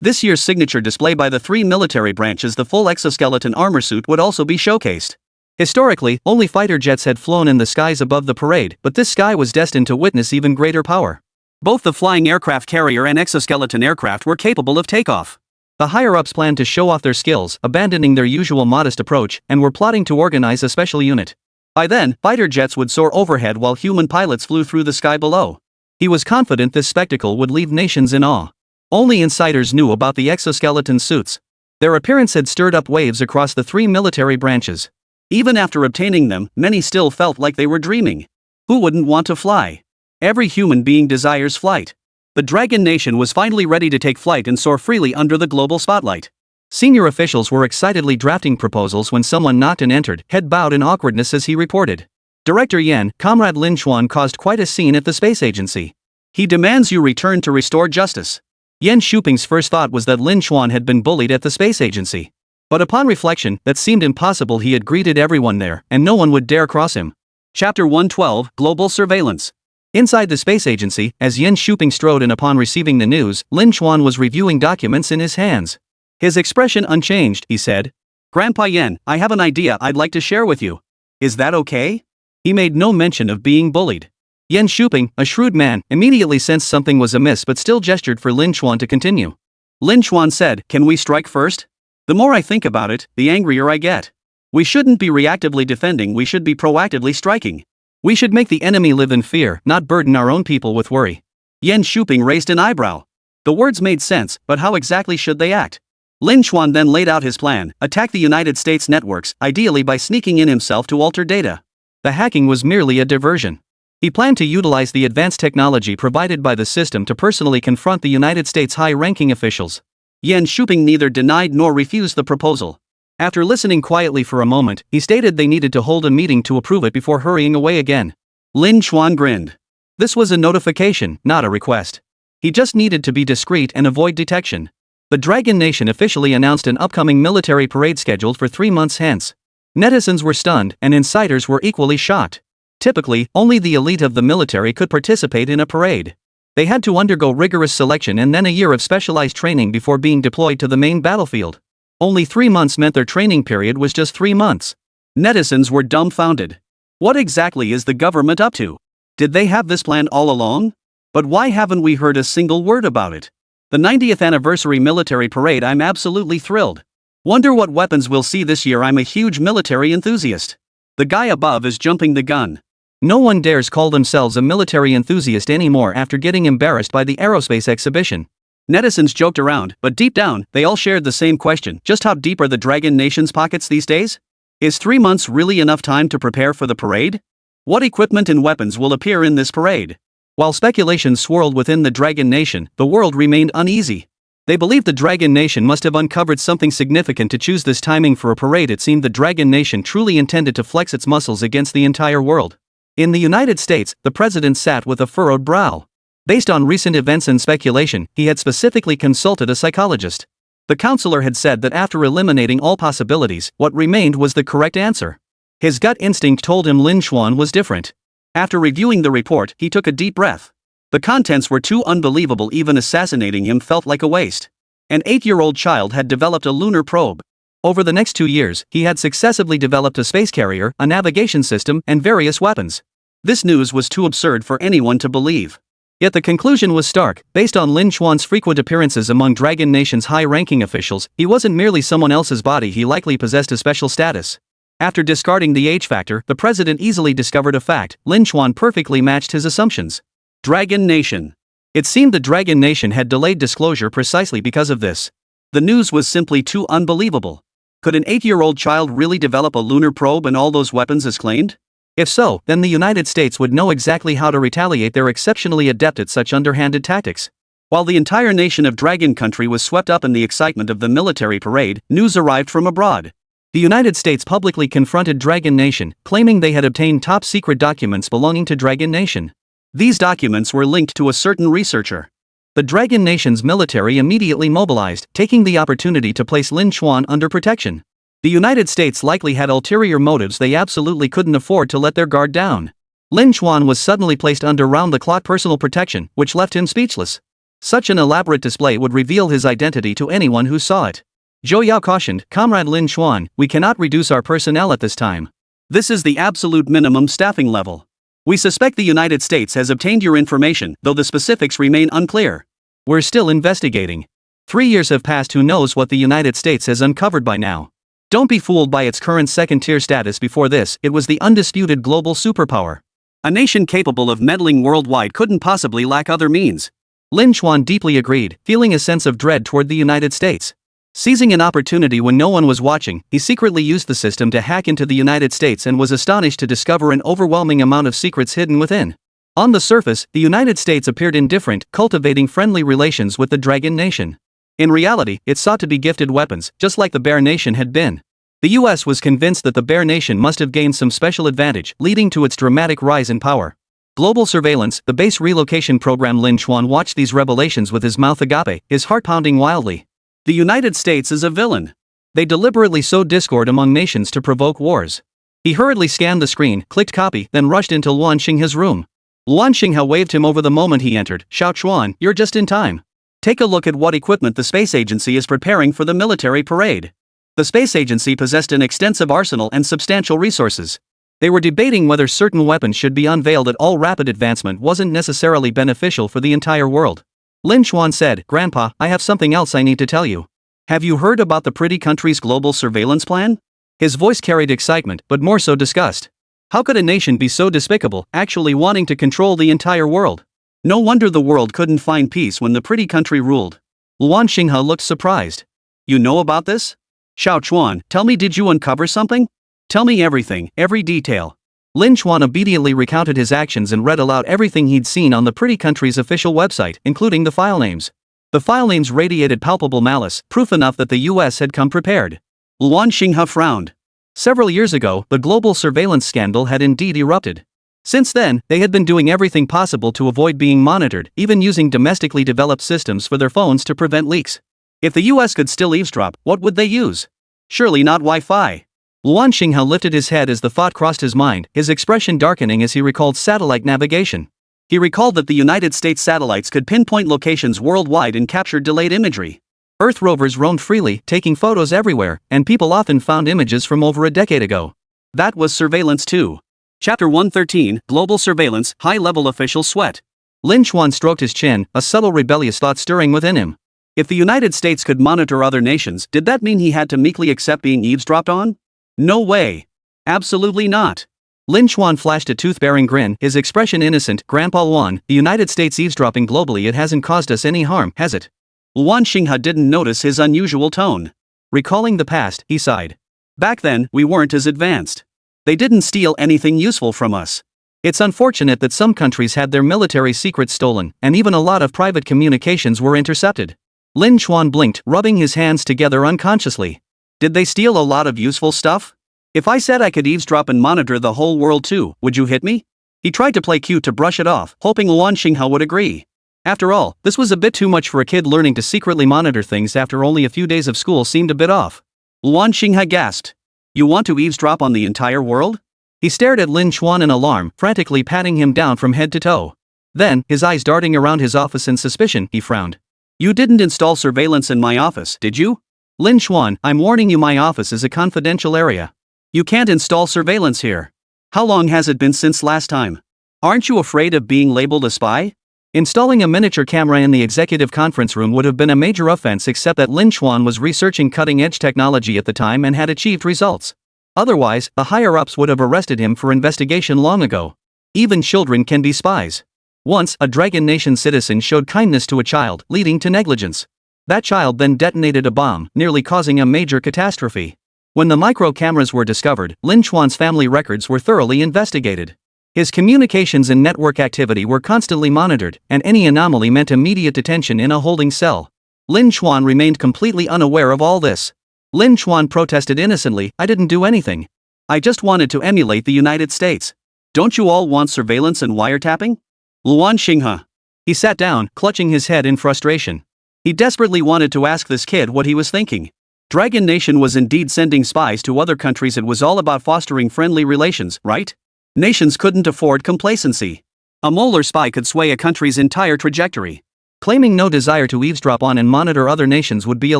This year's signature display by the three military branches, the full exoskeleton armor suit, would also be showcased. Historically, only fighter jets had flown in the skies above the parade, but this sky was destined to witness even greater power. Both the flying aircraft carrier and exoskeleton aircraft were capable of takeoff. The higher-ups planned to show off their skills, abandoning their usual modest approach, and were plotting to organize a special unit. By then, fighter jets would soar overhead while human pilots flew through the sky below. He was confident this spectacle would leave nations in awe. Only insiders knew about the exoskeleton suits. Their appearance had stirred up waves across the three military branches. Even after obtaining them, many still felt like they were dreaming. Who wouldn't want to fly? Every human being desires flight. The Dragon Nation was finally ready to take flight and soar freely under the global spotlight. Senior officials were excitedly drafting proposals when someone knocked and entered, head bowed in awkwardness as he reported. Director Yen, Comrade Lin Xuan, caused quite a scene at the space agency. He demands you return to restore justice. Yen Shuping's first thought was that Lin Xuan had been bullied at the space agency. But upon reflection, that seemed impossible. He had greeted everyone there, and no one would dare cross him. Chapter 112, Global Surveillance. Inside the space agency, as Yen Shuping strode in upon receiving the news, Lin Xuan was reviewing documents in his hands. His expression unchanged, he said. Grandpa Yen, I have an idea I'd like to share with you. Is that okay? He made no mention of being bullied. Yen Shuping, a shrewd man, immediately sensed something was amiss but still gestured for Lin Xuan to continue. Lin Xuan said, Can we strike first? The more I think about it, the angrier I get. We shouldn't be reactively defending, we should be proactively striking. We should make the enemy live in fear, not burden our own people with worry. Yen Shuping raised an eyebrow. The words made sense, but how exactly should they act? Lin Xuan then laid out his plan: attack the United States networks, ideally by sneaking in himself to alter data. The hacking was merely a diversion. He planned to utilize the advanced technology provided by the system to personally confront the United States high-ranking officials. Yen Shuping neither denied nor refused the proposal. After listening quietly for a moment, he stated they needed to hold a meeting to approve it before hurrying away again. Lin Xuan grinned. This was a notification, not a request. He just needed to be discreet and avoid detection. The Dragon Nation officially announced an upcoming military parade scheduled for 3 months hence. Netizens were stunned, and insiders were equally shocked. Typically, only the elite of the military could participate in a parade. They had to undergo rigorous selection and then a year of specialized training before being deployed to the main battlefield. Only 3 months meant their training period was just 3 months. Netizens were dumbfounded. What exactly is the government up to? Did they have this plan all along? But why haven't we heard a single word about it? The 90th anniversary military parade, I'm absolutely thrilled. Wonder what weapons we'll see this year. I'm a huge military enthusiast. The guy above is jumping the gun. No one dares call themselves a military enthusiast anymore after getting embarrassed by the aerospace exhibition. Netizens joked around, but deep down, they all shared the same question: just how deep are the Dragon Nation's pockets these days? Is 3 months really enough time to prepare for the parade? What equipment and weapons will appear in this parade? While speculation swirled within the Dragon Nation, the world remained uneasy. They believed the Dragon Nation must have uncovered something significant to choose this timing for a parade. It seemed the Dragon Nation truly intended to flex its muscles against the entire world. In the United States, the president sat with a furrowed brow. Based on recent events and speculation, he had specifically consulted a psychologist. The counselor had said that after eliminating all possibilities, what remained was the correct answer. His gut instinct told him Lin Xuan was different. After reviewing the report, he took a deep breath. The contents were too unbelievable, even assassinating him felt like a waste. An 8-year-old child had developed a lunar probe. Over the next 2 years, he had successively developed a space carrier, a navigation system, and various weapons. This news was too absurd for anyone to believe. Yet the conclusion was stark. Based on Lin Xuan's frequent appearances among Dragon Nation's high-ranking officials, he wasn't merely someone else's body, he likely possessed a special status. After discarding the age factor, the president easily discovered a fact: Lin Xuan perfectly matched his assumptions. Dragon Nation. It seemed the Dragon Nation had delayed disclosure precisely because of this. The news was simply too unbelievable. Could an 8-year-old child really develop a lunar probe and all those weapons as claimed? If so, then the United States would know exactly how to retaliate. They're exceptionally adept at such underhanded tactics. While the entire nation of Dragon Country was swept up in the excitement of the military parade, news arrived from abroad. The United States publicly confronted Dragon Nation, claiming they had obtained top-secret documents belonging to Dragon Nation. These documents were linked to a certain researcher. The Dragon Nation's military immediately mobilized, taking the opportunity to place Lin Xuan under protection. The United States likely had ulterior motives. They absolutely couldn't afford to let their guard down. Lin Chuan was suddenly placed under round-the-clock personal protection, which left him speechless. Such an elaborate display would reveal his identity to anyone who saw it. Zhou Yao cautioned, "Comrade Lin Chuan, we cannot reduce our personnel at this time. This is the absolute minimum staffing level. We suspect the United States has obtained your information, though the specifics remain unclear. We're still investigating. 3 years have passed. Who knows what the United States has uncovered by now? Don't be fooled by its current second-tier status. Before this, it was the undisputed global superpower. A nation capable of meddling worldwide couldn't possibly lack other means." Lin Chuan deeply agreed, feeling a sense of dread toward the United States. Seizing an opportunity when no one was watching, he secretly used the system to hack into the United States and was astonished to discover an overwhelming amount of secrets hidden within. On the surface, the United States appeared indifferent, cultivating friendly relations with the Dragon Nation. In reality, it sought to be gifted weapons, just like the Bear Nation had been. The US was convinced that the Bear Nation must have gained some special advantage, leading to its dramatic rise in power. Global surveillance, the base relocation program. Lin Chuan watched these revelations with his mouth agape, his heart pounding wildly. The United States is a villain. They deliberately sowed discord among nations to provoke wars. He hurriedly scanned the screen, clicked copy, then rushed into Luan Xinghe's room. Luan Xinghe waved him over the moment he entered. "Xiao Chuan, you're just in time. Take a look at what equipment the space agency is preparing for the military parade." The space agency possessed an extensive arsenal and substantial resources. They were debating whether certain weapons should be unveiled at all. Rapid advancement wasn't necessarily beneficial for the entire world. Lin Chuan said, "Grandpa, I have something else I need to tell you. Have you heard about the pretty country's global surveillance plan?" His voice carried excitement, but more so disgust. How could a nation be so despicable, actually wanting to control the entire world? No wonder the world couldn't find peace when the pretty country ruled. Luan Xinghe looked surprised. "You know about this? Xiao Chuan, tell me, did you uncover something? Tell me everything, every detail." Lin Chuan obediently recounted his actions and read aloud everything he'd seen on the pretty country's official website, including the file names. The file names radiated palpable malice, proof enough that the US had come prepared. Luan Xinghe frowned. Several years ago, the global surveillance scandal had indeed erupted. Since then, they had been doing everything possible to avoid being monitored, even using domestically developed systems for their phones to prevent leaks. If the US could still eavesdrop, what would they use? Surely not Wi-Fi. Luan Xinghe lifted his head as the thought crossed his mind, his expression darkening as he recalled satellite navigation. He recalled that the United States satellites could pinpoint locations worldwide and capture delayed imagery. Earth rovers roamed freely, taking photos everywhere, and people often found images from over a decade ago. That was surveillance too. Chapter 113, Global Surveillance, High-Level Official Sweat. Lin Chuan stroked his chin, a subtle rebellious thought stirring within him. If the United States could monitor other nations, did that mean he had to meekly accept being eavesdropped on? No way. Absolutely not. Lin Chuan flashed a tooth-bearing grin, his expression innocent. "Grandpa Luan, the United States eavesdropping globally, it hasn't caused us any harm, has it?" Luan Xinghe didn't notice his unusual tone. Recalling the past, he sighed. "Back then, we weren't as advanced. They didn't steal anything useful from us. It's unfortunate that some countries had their military secrets stolen, and even a lot of private communications were intercepted." Lin Chuan blinked, rubbing his hands together unconsciously. "Did they steal a lot of useful stuff? If I said I could eavesdrop and monitor the whole world too, would you hit me?" He tried to play cute to brush it off, hoping Luan Xinghe would agree. After all, this was a bit too much for a kid. Learning to secretly monitor things after only a few days of school seemed a bit off. Luan Xinghe gasped. "You want to eavesdrop on the entire world?" He stared at Lin Chuan in alarm, frantically patting him down from head to toe. Then, his eyes darting around his office in suspicion, he frowned. "You didn't install surveillance in my office, did you?" "Lin Chuan, I'm warning you, my office is a confidential area. You can't install surveillance here. How long has it been since last time? Aren't you afraid of being labeled a spy?" Installing a miniature camera in the executive conference room would have been a major offense, except that Lin Chuan was researching cutting-edge technology at the time and had achieved results. Otherwise, the higher-ups would have arrested him for investigation long ago. Even children can be spies. Once, a Dragon Nation citizen showed kindness to a child, leading to negligence. That child then detonated a bomb, nearly causing a major catastrophe. When the micro cameras were discovered, Lin Chuan's family records were thoroughly investigated. His communications and network activity were constantly monitored, and any anomaly meant immediate detention in a holding cell. Lin Chuan remained completely unaware of all this. Lin Chuan protested innocently, "I didn't do anything. I just wanted to emulate the United States. Don't you all want surveillance and wiretapping?" Luan Xinghe. He sat down, clutching his head in frustration. He desperately wanted to ask this kid what he was thinking. Dragon Nation was indeed sending spies to other countries. It was all about fostering friendly relations, right? Nations couldn't afford complacency. A molar spy could sway a country's entire trajectory. Claiming no desire to eavesdrop on and monitor other nations would be a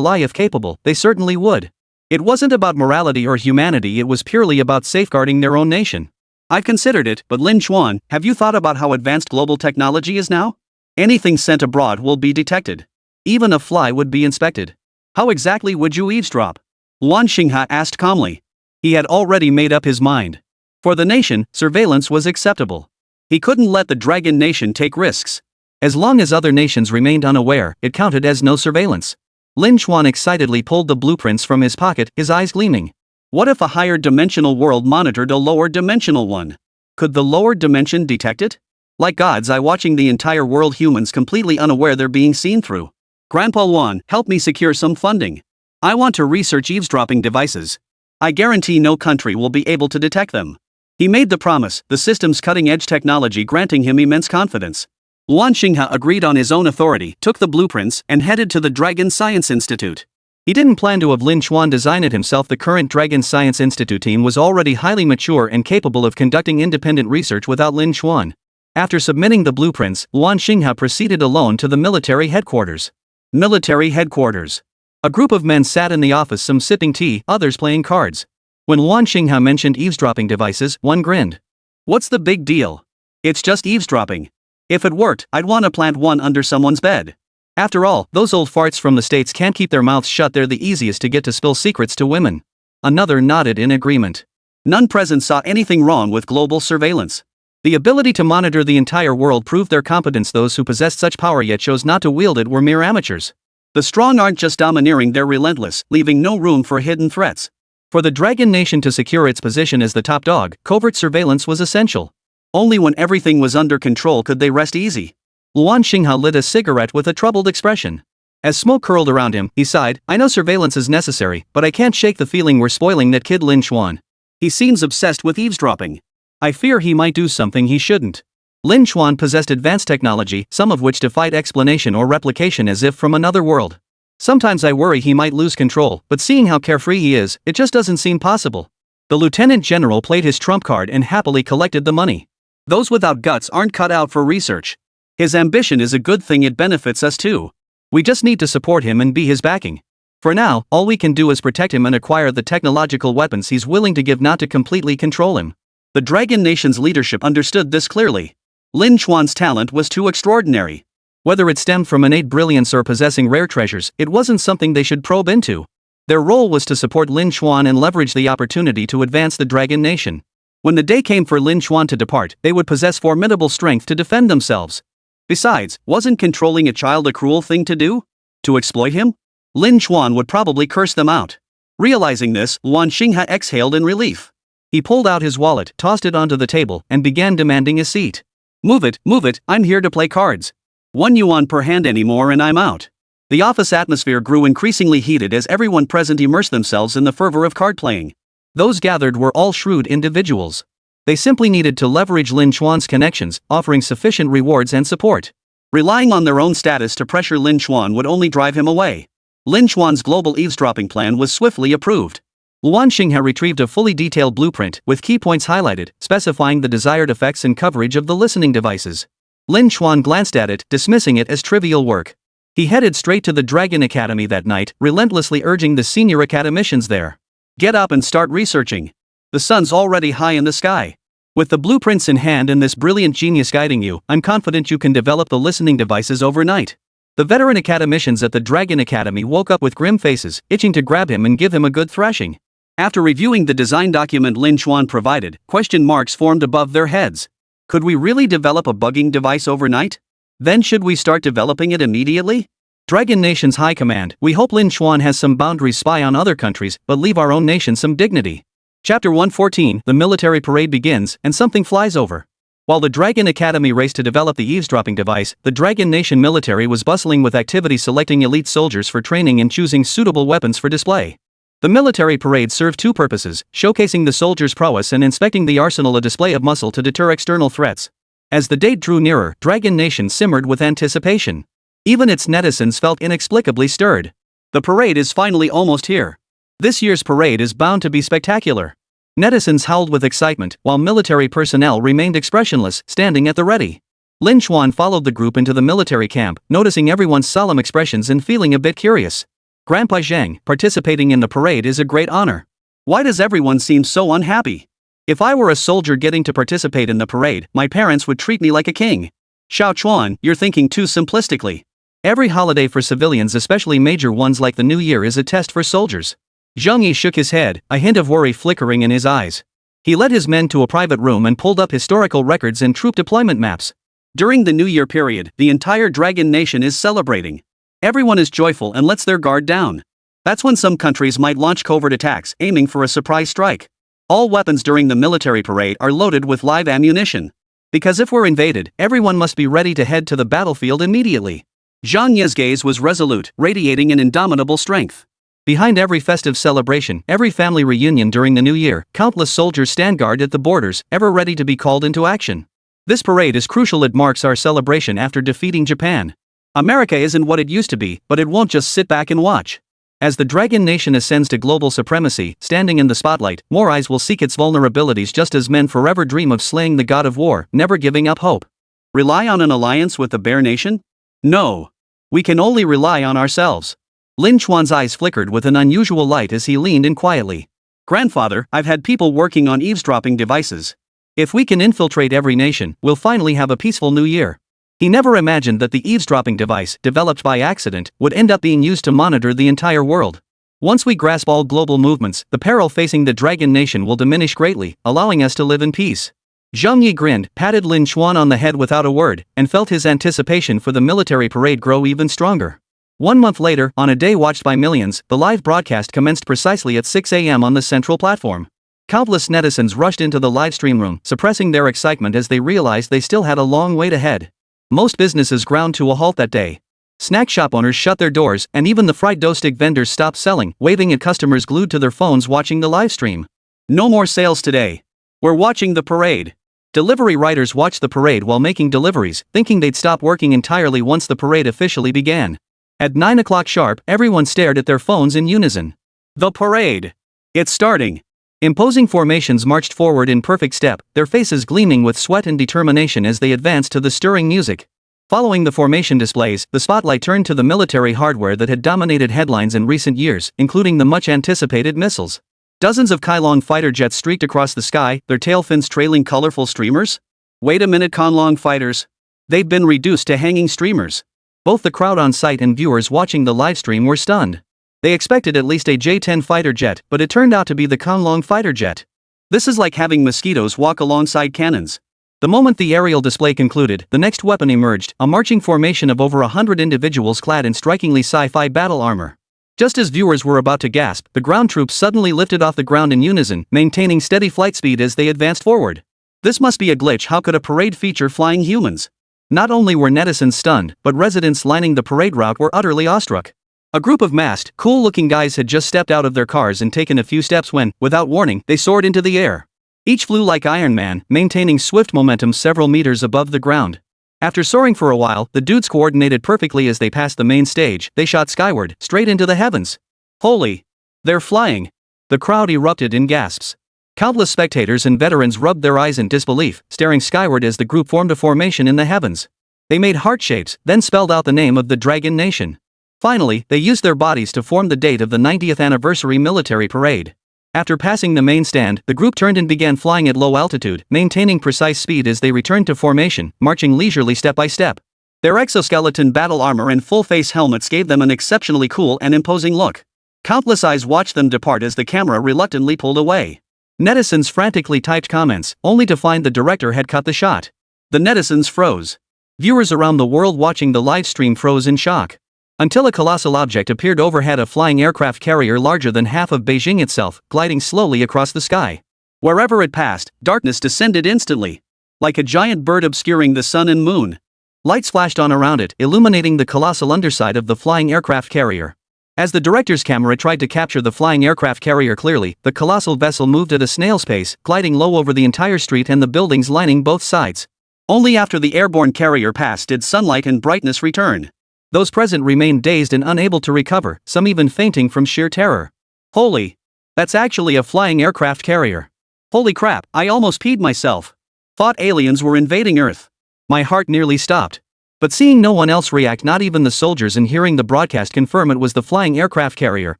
lie if capable. They certainly would. It wasn't about morality or humanity, it was purely about safeguarding their own nation. I considered it, but Lin Chuan, have you thought about how advanced global technology is now? Anything sent abroad will be detected. Even a fly would be inspected. How exactly would you eavesdrop? Luan Xinghe asked calmly. He had already made up his mind. For the nation, surveillance was acceptable. He couldn't let the Dragon Nation take risks. As long as other nations remained unaware, it counted as no surveillance. Lin Chuan excitedly pulled the blueprints from his pocket, his eyes gleaming. What if a higher dimensional world monitored a lower dimensional one? Could the lower dimension detect it? Like God's eye watching the entire world, humans completely unaware they're being seen through. Grandpa Luan, help me secure some funding. I want to research eavesdropping devices. I guarantee no country will be able to detect them. He made the promise, the system's cutting-edge technology granting him immense confidence. Luan Xinghe agreed on his own authority, took the blueprints, and headed to the Dragon Science Institute. He didn't plan to have Lin Chuan design it himself. The current Dragon Science Institute team was already highly mature and capable of conducting independent research without Lin Chuan. After submitting the blueprints, Luan Xinghe proceeded alone to the military headquarters. Military headquarters. A group of men sat in the office, some sipping tea, others playing cards. When Luan Xinghe mentioned eavesdropping devices, one grinned. What's the big deal? It's just eavesdropping. If it worked, I'd want to plant one under someone's bed. After all, those old farts from the States can't keep their mouths shut. They're the easiest to get to spill secrets to women. Another nodded in agreement. None present saw anything wrong with global surveillance. The ability to monitor the entire world proved their competence. Those who possessed such power yet chose not to wield it were mere amateurs. The strong aren't just domineering, they're relentless, leaving no room for hidden threats. For the Dragon Nation to secure its position as the top dog, covert surveillance was essential. Only when everything was under control could they rest easy. Luan Xinghe lit a cigarette with a troubled expression. As smoke curled around him, he sighed, I know surveillance is necessary, but I can't shake the feeling we're spoiling that kid Lin Chuan. He seems obsessed with eavesdropping. I fear he might do something he shouldn't. Lin Chuan possessed advanced technology, some of which defied explanation or replication as if from another world. Sometimes I worry he might lose control, but seeing how carefree he is, it just doesn't seem possible. The lieutenant general played his trump card and happily collected the money. Those without guts aren't cut out for research. His ambition is a good thing, it benefits us too. We just need to support him and be his backing. For now, all we can do is protect him and acquire the technological weapons he's willing to give, not to completely control him. The Dragon Nation's leadership understood this clearly. Lin Chuan's talent was too extraordinary. Whether it stemmed from innate brilliance or possessing rare treasures, it wasn't something they should probe into. Their role was to support Lin Chuan and leverage the opportunity to advance the Dragon Nation. When the day came for Lin Chuan to depart, they would possess formidable strength to defend themselves. Besides, wasn't controlling a child a cruel thing to do? To exploit him? Lin Chuan would probably curse them out. Realizing this, Luan Xinghe exhaled in relief. He pulled out his wallet, tossed it onto the table, and began demanding a seat. Move it, I'm here to play cards. 1 yuan per hand anymore and I'm out. The office atmosphere grew increasingly heated as everyone present immersed themselves in the fervor of card playing. Those gathered were all shrewd individuals. They simply needed to leverage Lin Chuan's connections, offering sufficient rewards and support. Relying on their own status to pressure Lin Chuan would only drive him away. Lin Chuan's global eavesdropping plan was swiftly approved. Luan Xinghe retrieved a fully detailed blueprint, with key points highlighted, specifying the desired effects and coverage of the listening devices. Lin Chuan glanced at it, dismissing it as trivial work. He headed straight to the Dragon Academy that night, relentlessly urging the senior academicians there. Get up and start researching. The sun's already high in the sky. With the blueprints in hand and this brilliant genius guiding you, I'm confident you can develop the listening devices overnight. The veteran academicians at the Dragon Academy woke up with grim faces, itching to grab him and give him a good thrashing. After reviewing the design document Lin Chuan provided, question marks formed above their heads. Could we really develop a bugging device overnight? Then should we start developing it immediately? Dragon Nation's High Command, we hope Lin Chuan has some boundaries, spy on other countries, but leave our own nation some dignity. Chapter 114, the military parade begins, and something flies over. While the Dragon Academy raced to develop the eavesdropping device, the Dragon Nation military was bustling with activity, selecting elite soldiers for training and choosing suitable weapons for display. The military parade served two purposes, showcasing the soldiers' prowess and inspecting the arsenal, a display of muscle to deter external threats. As the date drew nearer, Dragon Nation simmered with anticipation. Even its netizens felt inexplicably stirred. The parade is finally almost here. This year's parade is bound to be spectacular. Netizens howled with excitement, while military personnel remained expressionless, standing at the ready. Lin Chuan followed the group into the military camp, noticing everyone's solemn expressions and feeling a bit curious. Grandpa Zhang, participating in the parade is a great honor. Why does everyone seem so unhappy? If I were a soldier getting to participate in the parade, my parents would treat me like a king. Xiao Chuan, you're thinking too simplistically. Every holiday for civilians, especially major ones like the New Year, is a test for soldiers. Zhang Yi shook his head, a hint of worry flickering in his eyes. He led his men to a private room and pulled up historical records and troop deployment maps. During the New Year period, the entire Dragon Nation is celebrating. Everyone is joyful and lets their guard down. That's when some countries might launch covert attacks, aiming for a surprise strike. All weapons during the military parade are loaded with live ammunition. Because if we're invaded, everyone must be ready to head to the battlefield immediately. Zhang Yi's gaze was resolute, radiating an indomitable strength. Behind every festive celebration, every family reunion during the New Year, countless soldiers stand guard at the borders, ever ready to be called into action. This parade is crucial. It marks our celebration after defeating Japan. America isn't what it used to be, but it won't just sit back and watch. As the Dragon Nation ascends to global supremacy, standing in the spotlight, more eyes will seek its vulnerabilities, just as men forever dream of slaying the god of war, never giving up hope. Rely on an alliance with the Bear Nation? No. We can only rely on ourselves. Lin Chuan's eyes flickered with an unusual light as he leaned in quietly. Grandfather, I've had people working on eavesdropping devices. If we can infiltrate every nation, we'll finally have a peaceful New Year. He never imagined that the eavesdropping device, developed by accident, would end up being used to monitor the entire world. Once we grasp all global movements, the peril facing the Dragon Nation will diminish greatly, allowing us to live in peace. Zhang Yi grinned, patted Lin Chuan on the head without a word, and felt his anticipation for the military parade grow even stronger. 1 month later, on a day watched by millions, the live broadcast commenced precisely at 6 a.m. on the central platform. Countless netizens rushed into the livestream room, suppressing their excitement as they realized they still had a long wait ahead. Most businesses ground to a halt that day. Snack shop owners shut their doors, and even the fried dough stick vendors stopped selling, waving at customers glued to their phones watching the livestream. No more sales today. We're watching the parade. Delivery riders watched the parade while making deliveries, thinking they'd stop working entirely once the parade officially began. At 9 o'clock sharp, everyone stared at their phones in unison. The parade. It's starting. Imposing formations marched forward in perfect step, their faces gleaming with sweat and determination as they advanced to the stirring music. Following the formation displays, the spotlight turned to the military hardware that had dominated headlines in recent years, including the much-anticipated missiles. Dozens of Kailong fighter jets streaked across the sky, their tail fins trailing colorful streamers. Wait a minute, Kailong fighters. They've been reduced to hanging streamers. Both the crowd on site and viewers watching the livestream were stunned. They expected at least a J-10 fighter jet, but it turned out to be the Kailong fighter jet. This is like having mosquitoes walk alongside cannons. The moment the aerial display concluded, the next weapon emerged, a marching formation of over 100 individuals clad in strikingly sci-fi battle armor. Just as viewers were about to gasp, the ground troops suddenly lifted off the ground in unison, maintaining steady flight speed as they advanced forward. This must be a glitch. How could a parade feature flying humans? Not only were netizens stunned, but residents lining the parade route were utterly awestruck. A group of masked, cool-looking guys had just stepped out of their cars and taken a few steps when, without warning, they soared into the air. Each flew like Iron Man, maintaining swift momentum several meters above the ground. After soaring for a while, the dudes coordinated perfectly as they passed the main stage. They shot skyward, straight into the heavens. Holy! They're flying! The crowd erupted in gasps. Countless spectators and veterans rubbed their eyes in disbelief, staring skyward as the group formed a formation in the heavens. They made heart shapes, then spelled out the name of the Dragon Nation. Finally, they used their bodies to form the date of the 90th anniversary military parade. After passing the main stand, the group turned and began flying at low altitude, maintaining precise speed as they returned to formation, marching leisurely step by step. Their exoskeleton battle armor and full-face helmets gave them an exceptionally cool and imposing look. Countless eyes watched them depart as the camera reluctantly pulled away. Netizens frantically typed comments, only to find the director had cut the shot. The netizens froze. Viewers around the world watching the live stream froze in shock. Until a colossal object appeared overhead, a flying aircraft carrier larger than half of Beijing itself, gliding slowly across the sky. Wherever it passed, darkness descended instantly. Like a giant bird obscuring the sun and moon. Lights flashed on around it, illuminating the colossal underside of the flying aircraft carrier. As the director's camera tried to capture the flying aircraft carrier clearly, the colossal vessel moved at a snail's pace, gliding low over the entire street and the buildings lining both sides. Only after the airborne carrier passed did sunlight and brightness return. Those present remained dazed and unable to recover, some even fainting from sheer terror. Holy! That's actually a flying aircraft carrier. Holy crap, I almost peed myself. Thought aliens were invading Earth. My heart nearly stopped. But seeing no one else react, not even the soldiers, and hearing the broadcast confirm it was the flying aircraft carrier,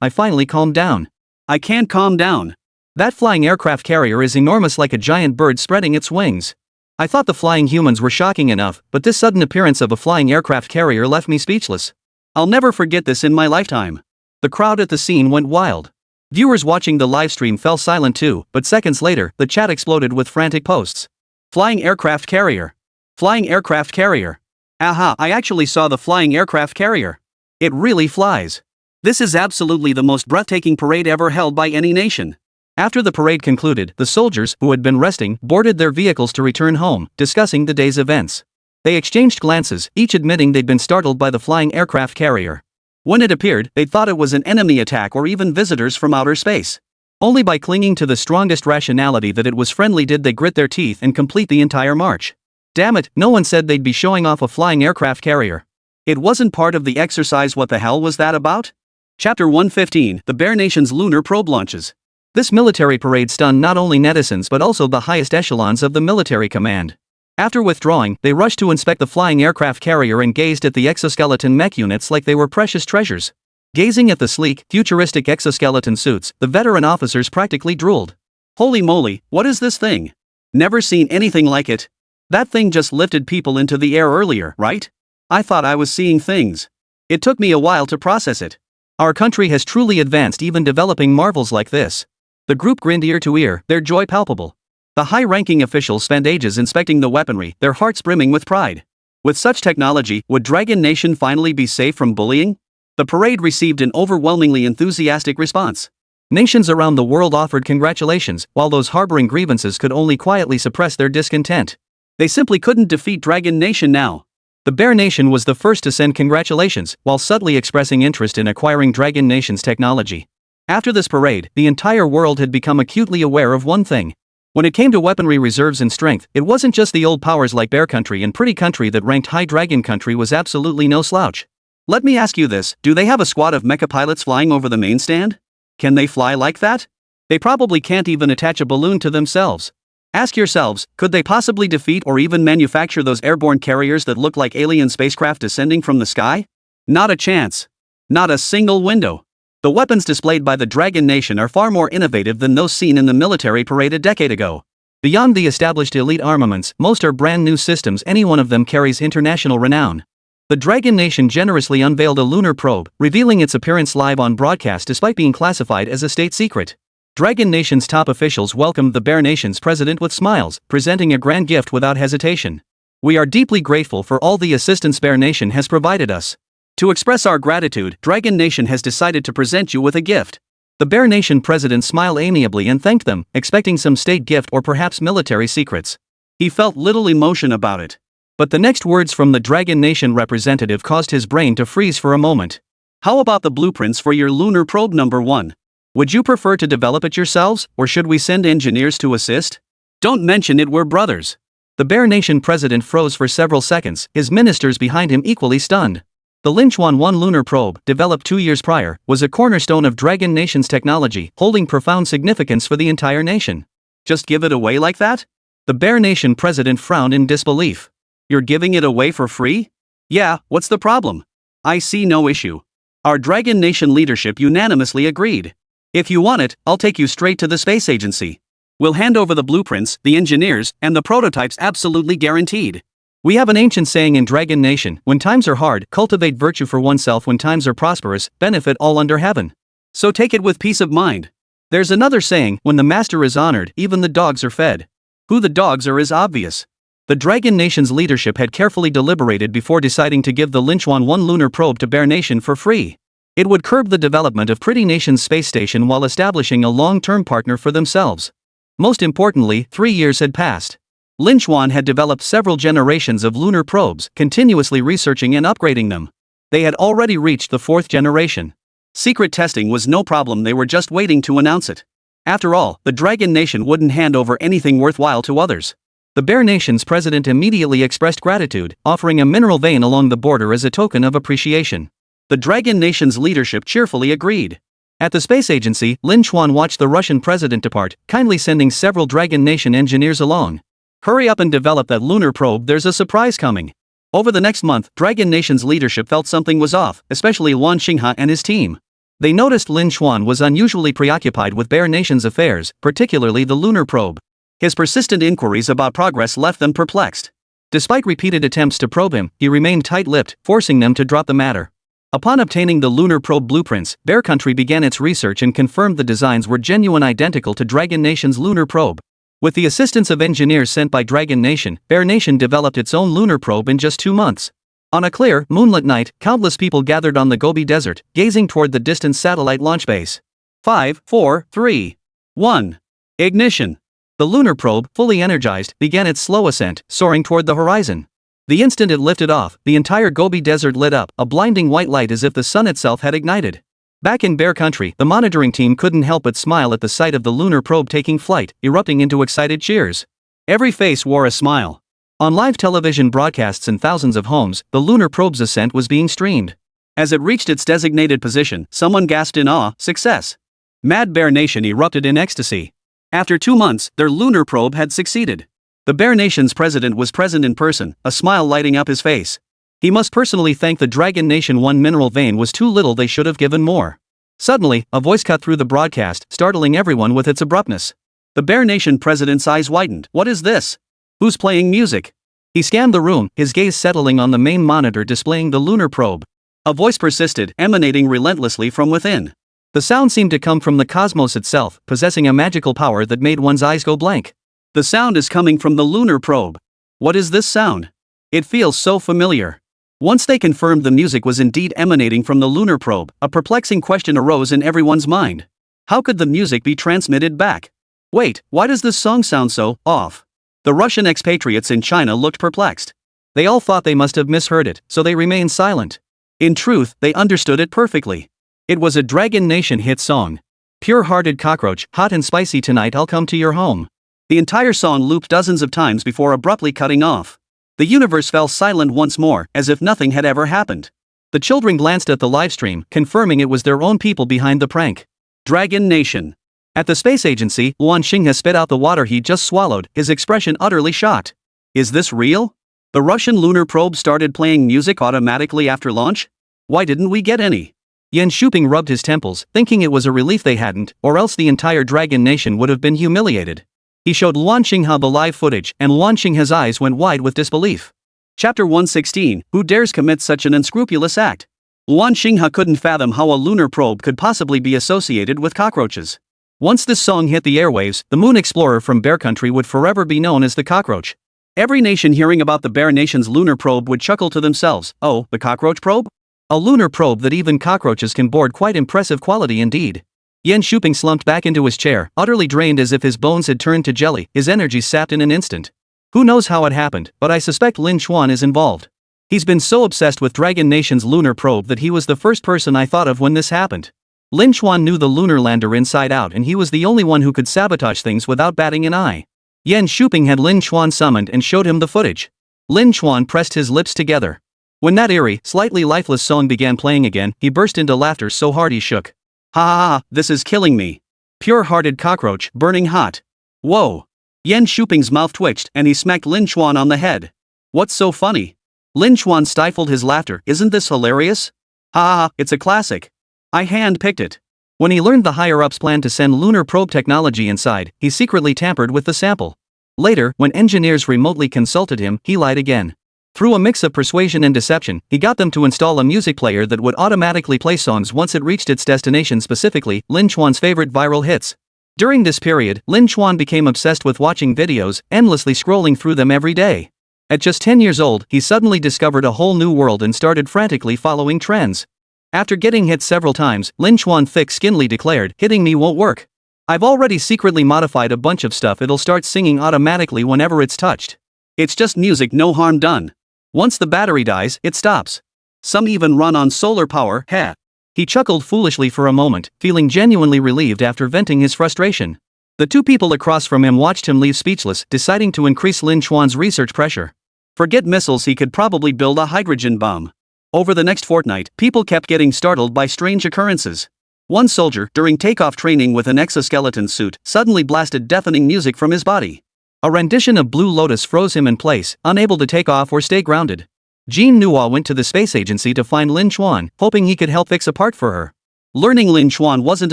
I finally calmed down. I can't calm down. That flying aircraft carrier is enormous, like a giant bird spreading its wings. I thought the flying humans were shocking enough, but this sudden appearance of a flying aircraft carrier left me speechless. I'll never forget this in my lifetime. The crowd at the scene went wild. Viewers watching the livestream fell silent too, but seconds later, the chat exploded with frantic posts. Flying aircraft carrier. Flying aircraft carrier. Aha, I actually saw the flying aircraft carrier. It really flies. This is absolutely the most breathtaking parade ever held by any nation. After the parade concluded, the soldiers, who had been resting, boarded their vehicles to return home, discussing the day's events. They exchanged glances, each admitting they'd been startled by the flying aircraft carrier. When it appeared, they'd thought it was an enemy attack or even visitors from outer space. Only by clinging to the strongest rationality that it was friendly did they grit their teeth and complete the entire march. Damn it, no one said they'd be showing off a flying aircraft carrier. It wasn't part of the exercise. What the hell was that about? Chapter 115, The Bear Nation's Lunar Probe Launches. This military parade stunned not only netizens but also the highest echelons of the military command. After withdrawing, they rushed to inspect the flying aircraft carrier and gazed at the exoskeleton mech units like they were precious treasures. Gazing at the sleek, futuristic exoskeleton suits, the veteran officers practically drooled. Holy moly, what is this thing? Never seen anything like it. That thing just lifted people into the air earlier, right? I thought I was seeing things. It took me a while to process it. Our country has truly advanced, even developing marvels like this. The group grinned ear to ear, their joy palpable. The high-ranking officials spent ages inspecting the weaponry, their hearts brimming with pride. With such technology, would Dragon Nation finally be safe from bullying? The parade received an overwhelmingly enthusiastic response. Nations around the world offered congratulations, while those harboring grievances could only quietly suppress their discontent. They simply couldn't defeat Dragon Nation now. The Bear Nation was the first to send congratulations, while subtly expressing interest in acquiring Dragon Nation's technology. After this parade, the entire world had become acutely aware of one thing. When it came to weaponry reserves and strength, it wasn't just the old powers like Bear Country and Pretty Country that ranked high. Dragon Country was absolutely no slouch. Let me ask you this, do they have a squad of mecha pilots flying over the main stand? Can they fly like that? They probably can't even attach a balloon to themselves. Ask yourselves, could they possibly defeat or even manufacture those airborne carriers that look like alien spacecraft descending from the sky? Not a chance. Not a single window. The weapons displayed by the Dragon Nation are far more innovative than those seen in the military parade a decade ago. Beyond the established elite armaments, most are brand new systems. Any one of them carries international renown. The Dragon Nation generously unveiled a lunar probe, revealing its appearance live on broadcast despite being classified as a state secret. Dragon Nation's top officials welcomed the Bear Nation's president with smiles, presenting a grand gift without hesitation. We are deeply grateful for all the assistance Bear Nation has provided us. To express our gratitude, Dragon Nation has decided to present you with a gift. The Bear Nation president smiled amiably and thanked them, expecting some state gift or perhaps military secrets. He felt little emotion about it. But the next words from the Dragon Nation representative caused his brain to freeze for a moment. How about the blueprints for your lunar probe number 1? Would you prefer to develop it yourselves, or should we send engineers to assist? Don't mention it, we're brothers. The Bear Nation president froze for several seconds, his ministers behind him equally stunned. The Linchuan 1 lunar probe, developed 2 years prior, was a cornerstone of Dragon Nation's technology, holding profound significance for the entire nation. Just give it away like that? The Bear Nation president frowned in disbelief. You're giving it away for free? Yeah, what's the problem? I see no issue. Our Dragon Nation leadership unanimously agreed. If you want it, I'll take you straight to the space agency. We'll hand over the blueprints, the engineers, and the prototypes absolutely guaranteed. We have an ancient saying in Dragon Nation, when times are hard, cultivate virtue for oneself, when times are prosperous, benefit all under heaven. So take it with peace of mind. There's another saying, when the master is honored, even the dogs are fed. Who the dogs are is obvious. The Dragon Nation's leadership had carefully deliberated before deciding to give the Linchuan 1 lunar probe to Bear Nation for free. It would curb the development of Pretty Nation's space station while establishing a long-term partner for themselves. Most importantly, 3 years had passed. Linchuan had developed several generations of lunar probes, continuously researching and upgrading them. They had already reached the 4th generation. Secret testing was no problem, they were just waiting to announce it. After all, the Dragon Nation wouldn't hand over anything worthwhile to others. The Bear Nation's president immediately expressed gratitude, offering a mineral vein along the border as a token of appreciation. The Dragon Nation's leadership cheerfully agreed. At the space agency, Lin Chuan watched the Russian president depart, kindly sending several Dragon Nation engineers along. Hurry up and develop that lunar probe, there's a surprise coming. Over the next month, Dragon Nation's leadership felt something was off, especially Luan Xinghe and his team. They noticed Lin Chuan was unusually preoccupied with Bear Nation's affairs, particularly the lunar probe. His persistent inquiries about progress left them perplexed. Despite repeated attempts to probe him, he remained tight-lipped, forcing them to drop the matter. Upon obtaining the lunar probe blueprints, Bear Country began its research and confirmed the designs were genuine, identical to Dragon Nation's lunar probe. With the assistance of engineers sent by Dragon Nation, Bear Nation developed its own lunar probe in just 2 months. On a clear, moonlit night, countless people gathered on the Gobi Desert, gazing toward the distant satellite launch base. 5, 4, 3, 1. Ignition. The lunar probe, fully energized, began its slow ascent, soaring toward the horizon. The instant it lifted off, the entire Gobi Desert lit up, a blinding white light as if the sun itself had ignited. Back in Bear Country, the monitoring team couldn't help but smile at the sight of the lunar probe taking flight, erupting into excited cheers. Every face wore a smile. On live television broadcasts in thousands of homes, the lunar probe's ascent was being streamed. As it reached its designated position, someone gasped in awe, "Success!" Mad Bear Nation erupted in ecstasy. After 2 months, their lunar probe had succeeded. The Bear Nation's president was present in person, a smile lighting up his face. He must personally thank the Dragon Nation. One mineral vein was too little, they should have given more. Suddenly, a voice cut through the broadcast, startling everyone with its abruptness. The Bear Nation president's eyes widened. What is this? Who's playing music? He scanned the room, his gaze settling on the main monitor displaying the lunar probe. A voice persisted, emanating relentlessly from within. The sound seemed to come from the cosmos itself, possessing a magical power that made one's eyes go blank. The sound is coming from the lunar probe. What is this sound? It feels so familiar. Once they confirmed the music was indeed emanating from the lunar probe, a perplexing question arose in everyone's mind. How could the music be transmitted back? Wait, why does this song sound so off? The Russian expatriates in China looked perplexed. They all thought they must have misheard it, so they remained silent. In truth, they understood it perfectly. It was a Dragon Nation hit song. Pure-hearted cockroach, hot and spicy tonight I'll come to your home. The entire song looped dozens of times before abruptly cutting off. The universe fell silent once more, as if nothing had ever happened. The children glanced at the livestream, confirming it was their own people behind the prank. Dragon Nation. At the space agency, Luan Xinghe spit out the water he'd just swallowed, his expression utterly shocked. Is this real? The Russian lunar probe started playing music automatically after launch? Why didn't we get any? Yan Shuping rubbed his temples, thinking it was a relief they hadn't, or else the entire Dragon Nation would have been humiliated. He showed Luan Xinghe the live footage, and Luan Xinghe's eyes went wide with disbelief. Chapter 116, Who dares commit such an unscrupulous act? Luan Xinghe couldn't fathom how a lunar probe could possibly be associated with cockroaches. Once this song hit the airwaves, the moon explorer from Bear Country would forever be known as the cockroach. Every nation hearing about the Bear Nation's lunar probe would chuckle to themselves, oh, the cockroach probe? A lunar probe that even cockroaches can board, quite impressive quality indeed. Yan Shuping slumped back into his chair, utterly drained as if his bones had turned to jelly, his energy sapped in an instant. Who knows how it happened, but I suspect Lin Chuan is involved. He's been so obsessed with Dragon Nation's lunar probe that he was the first person I thought of when this happened. Lin Chuan knew the lunar lander inside out, and he was the only one who could sabotage things without batting an eye. Yan Shuping had Lin Chuan summoned and showed him the footage. Lin Chuan pressed his lips together. When that eerie, slightly lifeless song began playing again, he burst into laughter so hard he shook. Ha ha ha, this is killing me. Pure-hearted cockroach, burning hot. Whoa. Yan Shuping's mouth twitched, and he smacked Lin Chuan on the head. What's so funny? Lin Chuan stifled his laughter. Isn't this hilarious? Ha ha ha, it's a classic. I hand-picked it. When he learned the higher-ups planned to send lunar probe technology inside, he secretly tampered with the sample. Later, when engineers remotely consulted him, he lied again. Through a mix of persuasion and deception, he got them to install a music player that would automatically play songs once it reached its destination, specifically, Lin Chuan's favorite viral hits. During this period, Lin Chuan became obsessed with watching videos, endlessly scrolling through them every day. At just 10 years old, he suddenly discovered a whole new world and started frantically following trends. After getting hit several times, Lin Chuan thick-skinnedly declared, "Hitting me won't work. I've already secretly modified a bunch of stuff, it'll start singing automatically whenever it's touched. It's just music, no harm done. Once the battery dies, it stops. Some even run on solar power, heh." He chuckled foolishly for a moment, feeling genuinely relieved after venting his frustration. The two people across from him watched him leave speechless, deciding to increase Lin Chuan's research pressure. Forget missiles, he could probably build a hydrogen bomb. Over the next fortnight, people kept getting startled by strange occurrences. One soldier, during takeoff training with an exoskeleton suit, suddenly blasted deafening music from his body. A rendition of Blue Lotus froze him in place, unable to take off or stay grounded. Jean Nua went to the space agency to find Lin Chuan, hoping he could help fix a part for her. Learning Lin Chuan wasn't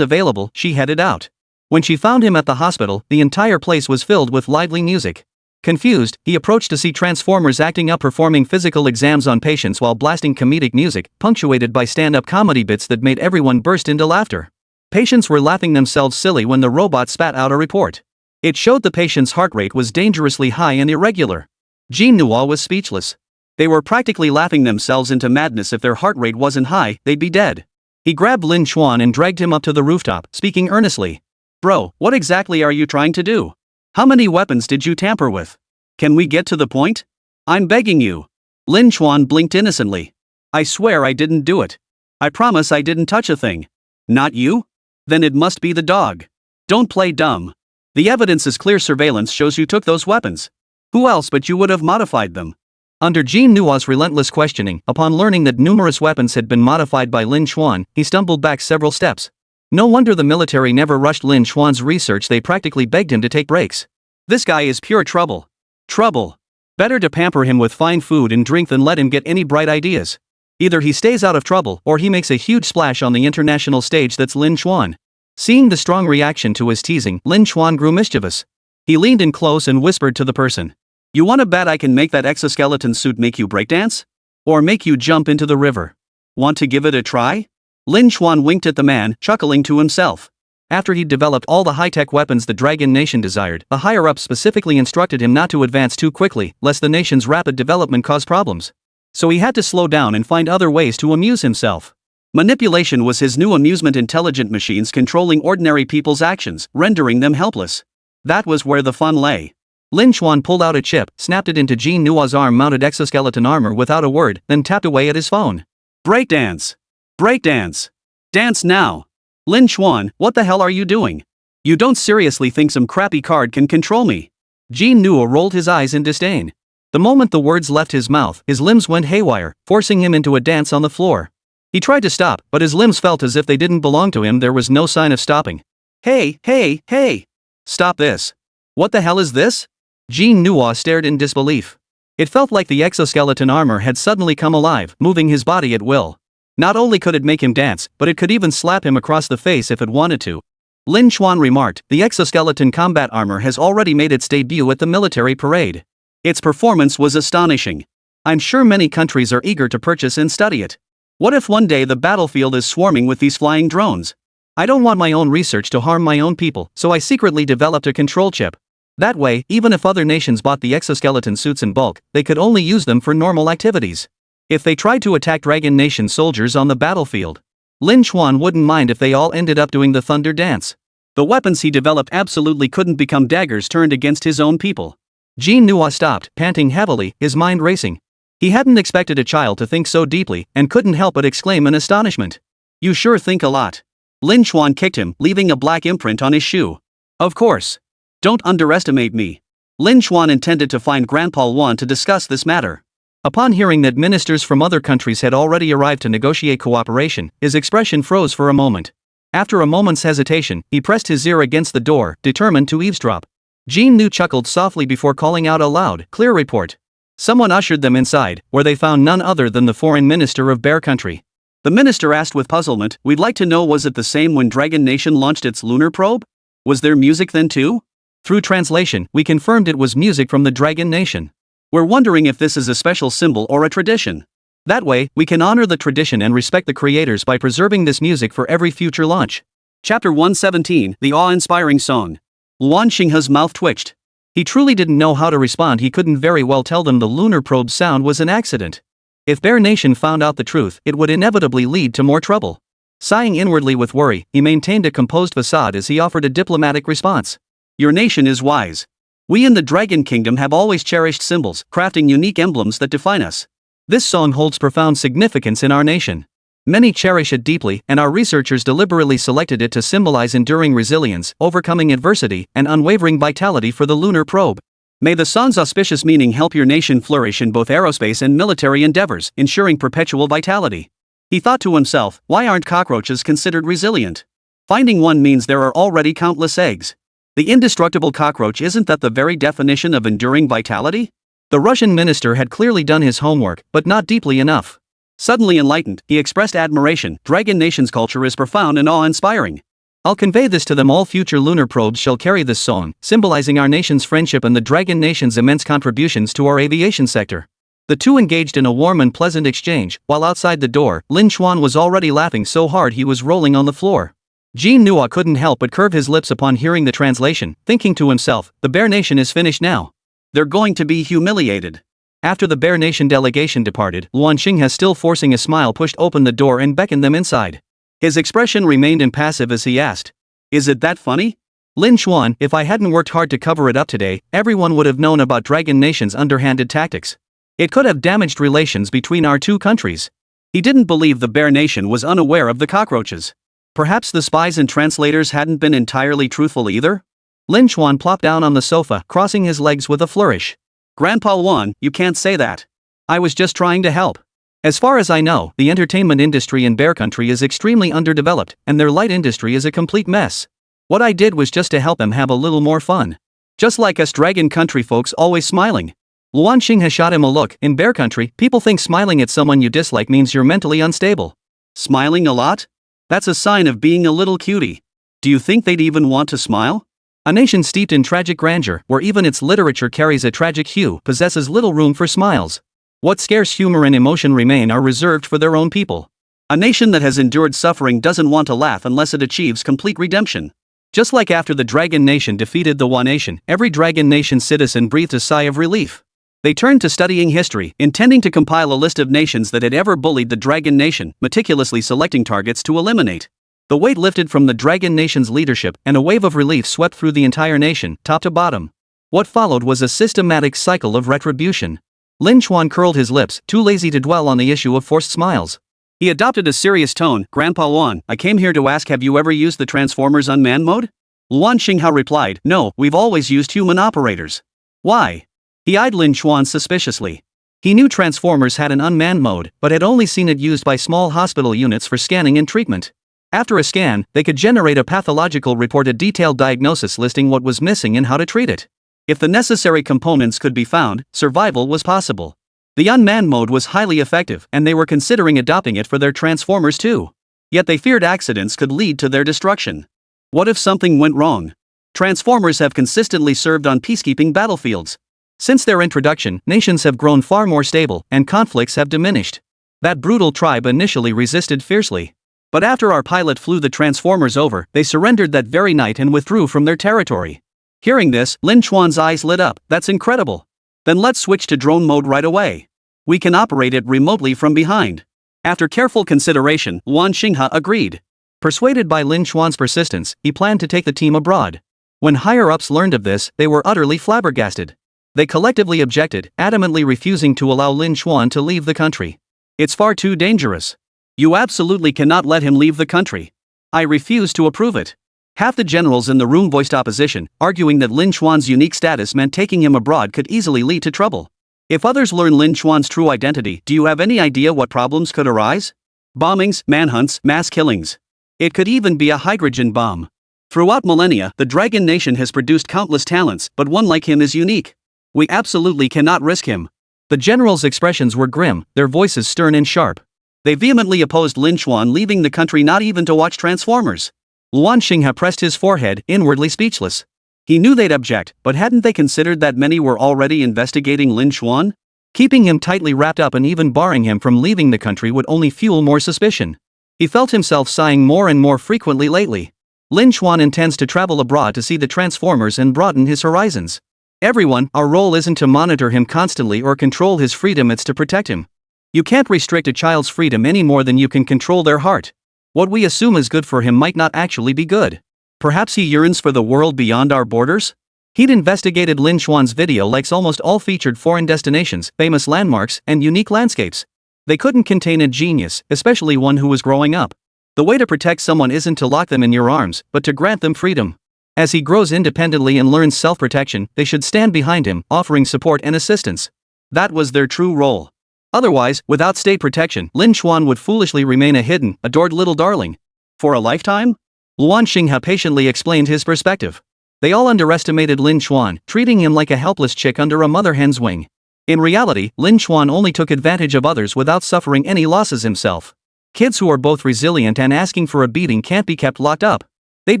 available, she headed out. When she found him at the hospital, the entire place was filled with lively music. Confused, he approached to see Transformers acting up performing physical exams on patients while blasting comedic music, punctuated by stand-up comedy bits that made everyone burst into laughter. Patients were laughing themselves silly when the robot spat out a report. It showed the patient's heart rate was dangerously high and irregular. Jean Nua was speechless. They were practically laughing themselves into madness. If their heart rate wasn't high, they'd be dead. He grabbed Lin Chuan and dragged him up to the rooftop, speaking earnestly. Bro, what exactly are you trying to do? How many weapons did you tamper with? Can we get to the point? I'm begging you. Lin Chuan blinked innocently. I swear I didn't do it. I promise I didn't touch a thing. Not you? Then it must be the dog. Don't play dumb. The evidence is clear. Surveillance shows you took those weapons. Who else but you would have modified them? Under Jean Nua's relentless questioning, upon learning that numerous weapons had been modified by Lin Chuan, he stumbled back several steps. No wonder the military never rushed Lin Chuan's research. They practically begged him to take breaks. This guy is pure trouble. Trouble. Better to pamper him with fine food and drink than let him get any bright ideas. Either he stays out of trouble or he makes a huge splash on the international stage. That's Lin Chuan. Seeing the strong reaction to his teasing, Lin Chuan grew mischievous. He leaned in close and whispered to the person. You wanna bet I can make that exoskeleton suit make you breakdance? Or make you jump into the river? Want to give it a try? Lin Chuan winked at the man, chuckling to himself. After he'd developed all the high-tech weapons the Dragon Nation desired, the higher-ups specifically instructed him not to advance too quickly, lest the nation's rapid development cause problems. So he had to slow down and find other ways to amuse himself. Manipulation was his new amusement. Intelligent machines controlling ordinary people's actions, rendering them helpless. That was where the fun lay. Lin Chuan pulled out a chip, snapped it into Jean Nua's arm-mounted exoskeleton armor without a word, then tapped away at his phone. Breakdance! Breakdance! Dance now! Lin Chuan, what the hell are you doing? You don't seriously think some crappy card can control me? Jean Nua rolled his eyes in disdain. The moment the words left his mouth, his limbs went haywire, forcing him into a dance on the floor. He tried to stop, but his limbs felt as if they didn't belong to him. There was no sign of stopping. Hey, hey, hey! Stop this! What the hell is this? Jean Nua stared in disbelief. It felt like the exoskeleton armor had suddenly come alive, moving his body at will. Not only could it make him dance, but it could even slap him across the face if it wanted to. Lin Chuan remarked, the exoskeleton combat armor has already made its debut at the military parade. Its performance was astonishing. I'm sure many countries are eager to purchase and study it. What if one day the battlefield is swarming with these flying drones? I don't want my own research to harm my own people, so I secretly developed a control chip. That way, even if other nations bought the exoskeleton suits in bulk, they could only use them for normal activities. If they tried to attack Dragon Nation soldiers on the battlefield, Lin Chuan wouldn't mind if they all ended up doing the thunder dance. The weapons he developed absolutely couldn't become daggers turned against his own people. Jean Nua stopped, panting heavily, his mind racing. He hadn't expected a child to think so deeply, and couldn't help but exclaim in astonishment. You sure think a lot. Lin Chuan kicked him, leaving a black imprint on his shoe. Of course. Don't underestimate me. Lin Chuan intended to find Grandpa Wan to discuss this matter. Upon hearing that ministers from other countries had already arrived to negotiate cooperation, his expression froze for a moment. After a moment's hesitation, he pressed his ear against the door, determined to eavesdrop. Jean Nu chuckled softly before calling out aloud, "Clear report." Someone ushered them inside, where they found none other than the foreign minister of Bear Country. The minister asked with puzzlement, "We'd like to know, was it the same when Dragon Nation launched its lunar probe? Was there music then too?" Through translation, we confirmed it was music from the Dragon Nation. We're wondering if this is a special symbol or a tradition. That way, we can honor the tradition and respect the creators by preserving this music for every future launch. Chapter 117, The Awe-Inspiring Song. Luan Xinghe's mouth twitched. He truly didn't know how to respond. He couldn't very well tell them the lunar probe's sound was an accident. If Bear Nation found out the truth, it would inevitably lead to more trouble. Sighing inwardly with worry, he maintained a composed facade as he offered a diplomatic response. Your nation is wise. We in the Dragon Kingdom have always cherished symbols, crafting unique emblems that define us. This song holds profound significance in our nation. Many cherish it deeply, and our researchers deliberately selected it to symbolize enduring resilience, overcoming adversity, and unwavering vitality for the lunar probe. May the song's auspicious meaning help your nation flourish in both aerospace and military endeavors, ensuring perpetual vitality. He thought to himself, why aren't cockroaches considered resilient? Finding one means there are already countless eggs. The indestructible cockroach, isn't that the very definition of enduring vitality? The Russian minister had clearly done his homework, but not deeply enough. Suddenly enlightened, he expressed admiration. Dragon Nation's culture is profound and awe-inspiring. I'll convey this to them. All future lunar probes shall carry this song, symbolizing our nation's friendship and the Dragon Nation's immense contributions to our aviation sector. The two engaged in a warm and pleasant exchange, while outside the door, Lin Xuan was already laughing so hard he was rolling on the floor. Jean Nua couldn't help but curve his lips upon hearing the translation, thinking to himself, the Bear Nation is finished now. They're going to be humiliated. After the Bear Nation delegation departed, Luan Xinghe, still forcing a smile, pushed open the door and beckoned them inside. His expression remained impassive as he asked, is it that funny? Lin Xuan, if I hadn't worked hard to cover it up today, everyone would have known about Dragon Nation's underhanded tactics. It could have damaged relations between our two countries. He didn't believe the Bear Nation was unaware of the cockroaches. Perhaps the spies and translators hadn't been entirely truthful either? Lin Xuan plopped down on the sofa, crossing his legs with a flourish. Grandpa Luan, you can't say that. I was just trying to help. As far as I know, the entertainment industry in Bear Country is extremely underdeveloped, and their light industry is a complete mess. What I did was just to help them have a little more fun. Just like us Dragon Country folks always smiling. Luan Xinghe shot him a look. In Bear Country, people think smiling at someone you dislike means you're mentally unstable. Smiling a lot? That's a sign of being a little cutie. Do you think they'd even want to smile? A nation steeped in tragic grandeur, where even its literature carries a tragic hue, possesses little room for smiles. What scarce humor and emotion remain are reserved for their own people. A nation that has endured suffering doesn't want to laugh unless it achieves complete redemption. Just like after the Dragon Nation defeated the Wa Nation, every Dragon Nation citizen breathed a sigh of relief. They turned to studying history, intending to compile a list of nations that had ever bullied the Dragon Nation, meticulously selecting targets to eliminate. The weight lifted from the Dragon Nation's leadership, and a wave of relief swept through the entire nation, top to bottom. What followed was a systematic cycle of retribution. Lin Xuan curled his lips, too lazy to dwell on the issue of forced smiles. He adopted a serious tone. Grandpa Luan, I came here to ask, have you ever used the Transformers unmanned mode? Luan Xinghe replied, no, we've always used human operators. Why? He eyed Lin Xuan suspiciously. He knew Transformers had an unmanned mode, but had only seen it used by small hospital units for scanning and treatment. After a scan, they could generate a pathological report, a detailed diagnosis listing what was missing and how to treat it. If the necessary components could be found, survival was possible. The unmanned mode was highly effective, and they were considering adopting it for their Transformers too. Yet they feared accidents could lead to their destruction. What if something went wrong? Transformers have consistently served on peacekeeping battlefields. Since their introduction, nations have grown far more stable, and conflicts have diminished. That brutal tribe initially resisted fiercely. But after our pilot flew the Transformers over, they surrendered that very night and withdrew from their territory. Hearing this, Lin Xuan's eyes lit up. That's incredible. Then let's switch to drone mode right away. We can operate it remotely from behind. After careful consideration, Luan Xinghe agreed. Persuaded by Lin Xuan's persistence, he planned to take the team abroad. When higher-ups learned of this, they were utterly flabbergasted. They collectively objected, adamantly refusing to allow Lin Xuan to leave the country. It's far too dangerous. You absolutely cannot let him leave the country. I refuse to approve it. Half the generals in the room voiced opposition, arguing that Lin Xuan's unique status meant taking him abroad could easily lead to trouble. If others learn Lin Xuan's true identity, do you have any idea what problems could arise? Bombings, manhunts, mass killings. It could even be a hydrogen bomb. Throughout millennia, the Dragon Nation has produced countless talents, but one like him is unique. We absolutely cannot risk him. The generals' expressions were grim, their voices stern and sharp. They vehemently opposed Lin Xuan leaving the country, not even to watch Transformers. Luan Xinghe pressed his forehead, inwardly speechless. He knew they'd object, but hadn't they considered that many were already investigating Lin Xuan? Keeping him tightly wrapped up and even barring him from leaving the country would only fuel more suspicion. He felt himself sighing more and more frequently lately. Lin Xuan intends to travel abroad to see the Transformers and broaden his horizons. Everyone, our role isn't to monitor him constantly or control his freedom, it's to protect him. You can't restrict a child's freedom any more than you can control their heart. What we assume is good for him might not actually be good. Perhaps he yearns for the world beyond our borders? He'd investigated Lin Xuan's video likes almost all featured foreign destinations, famous landmarks, and unique landscapes. They couldn't contain a genius, especially one who was growing up. The way to protect someone isn't to lock them in your arms, but to grant them freedom. As he grows independently and learns self-protection, they should stand behind him, offering support and assistance. That was their true role. Otherwise, without state protection, Lin Xuan would foolishly remain a hidden, adored little darling. For a lifetime? Luan Xinghe patiently explained his perspective. They all underestimated Lin Xuan, treating him like a helpless chick under a mother hen's wing. In reality, Lin Xuan only took advantage of others without suffering any losses himself. Kids who are both resilient and asking for a beating can't be kept locked up. They'd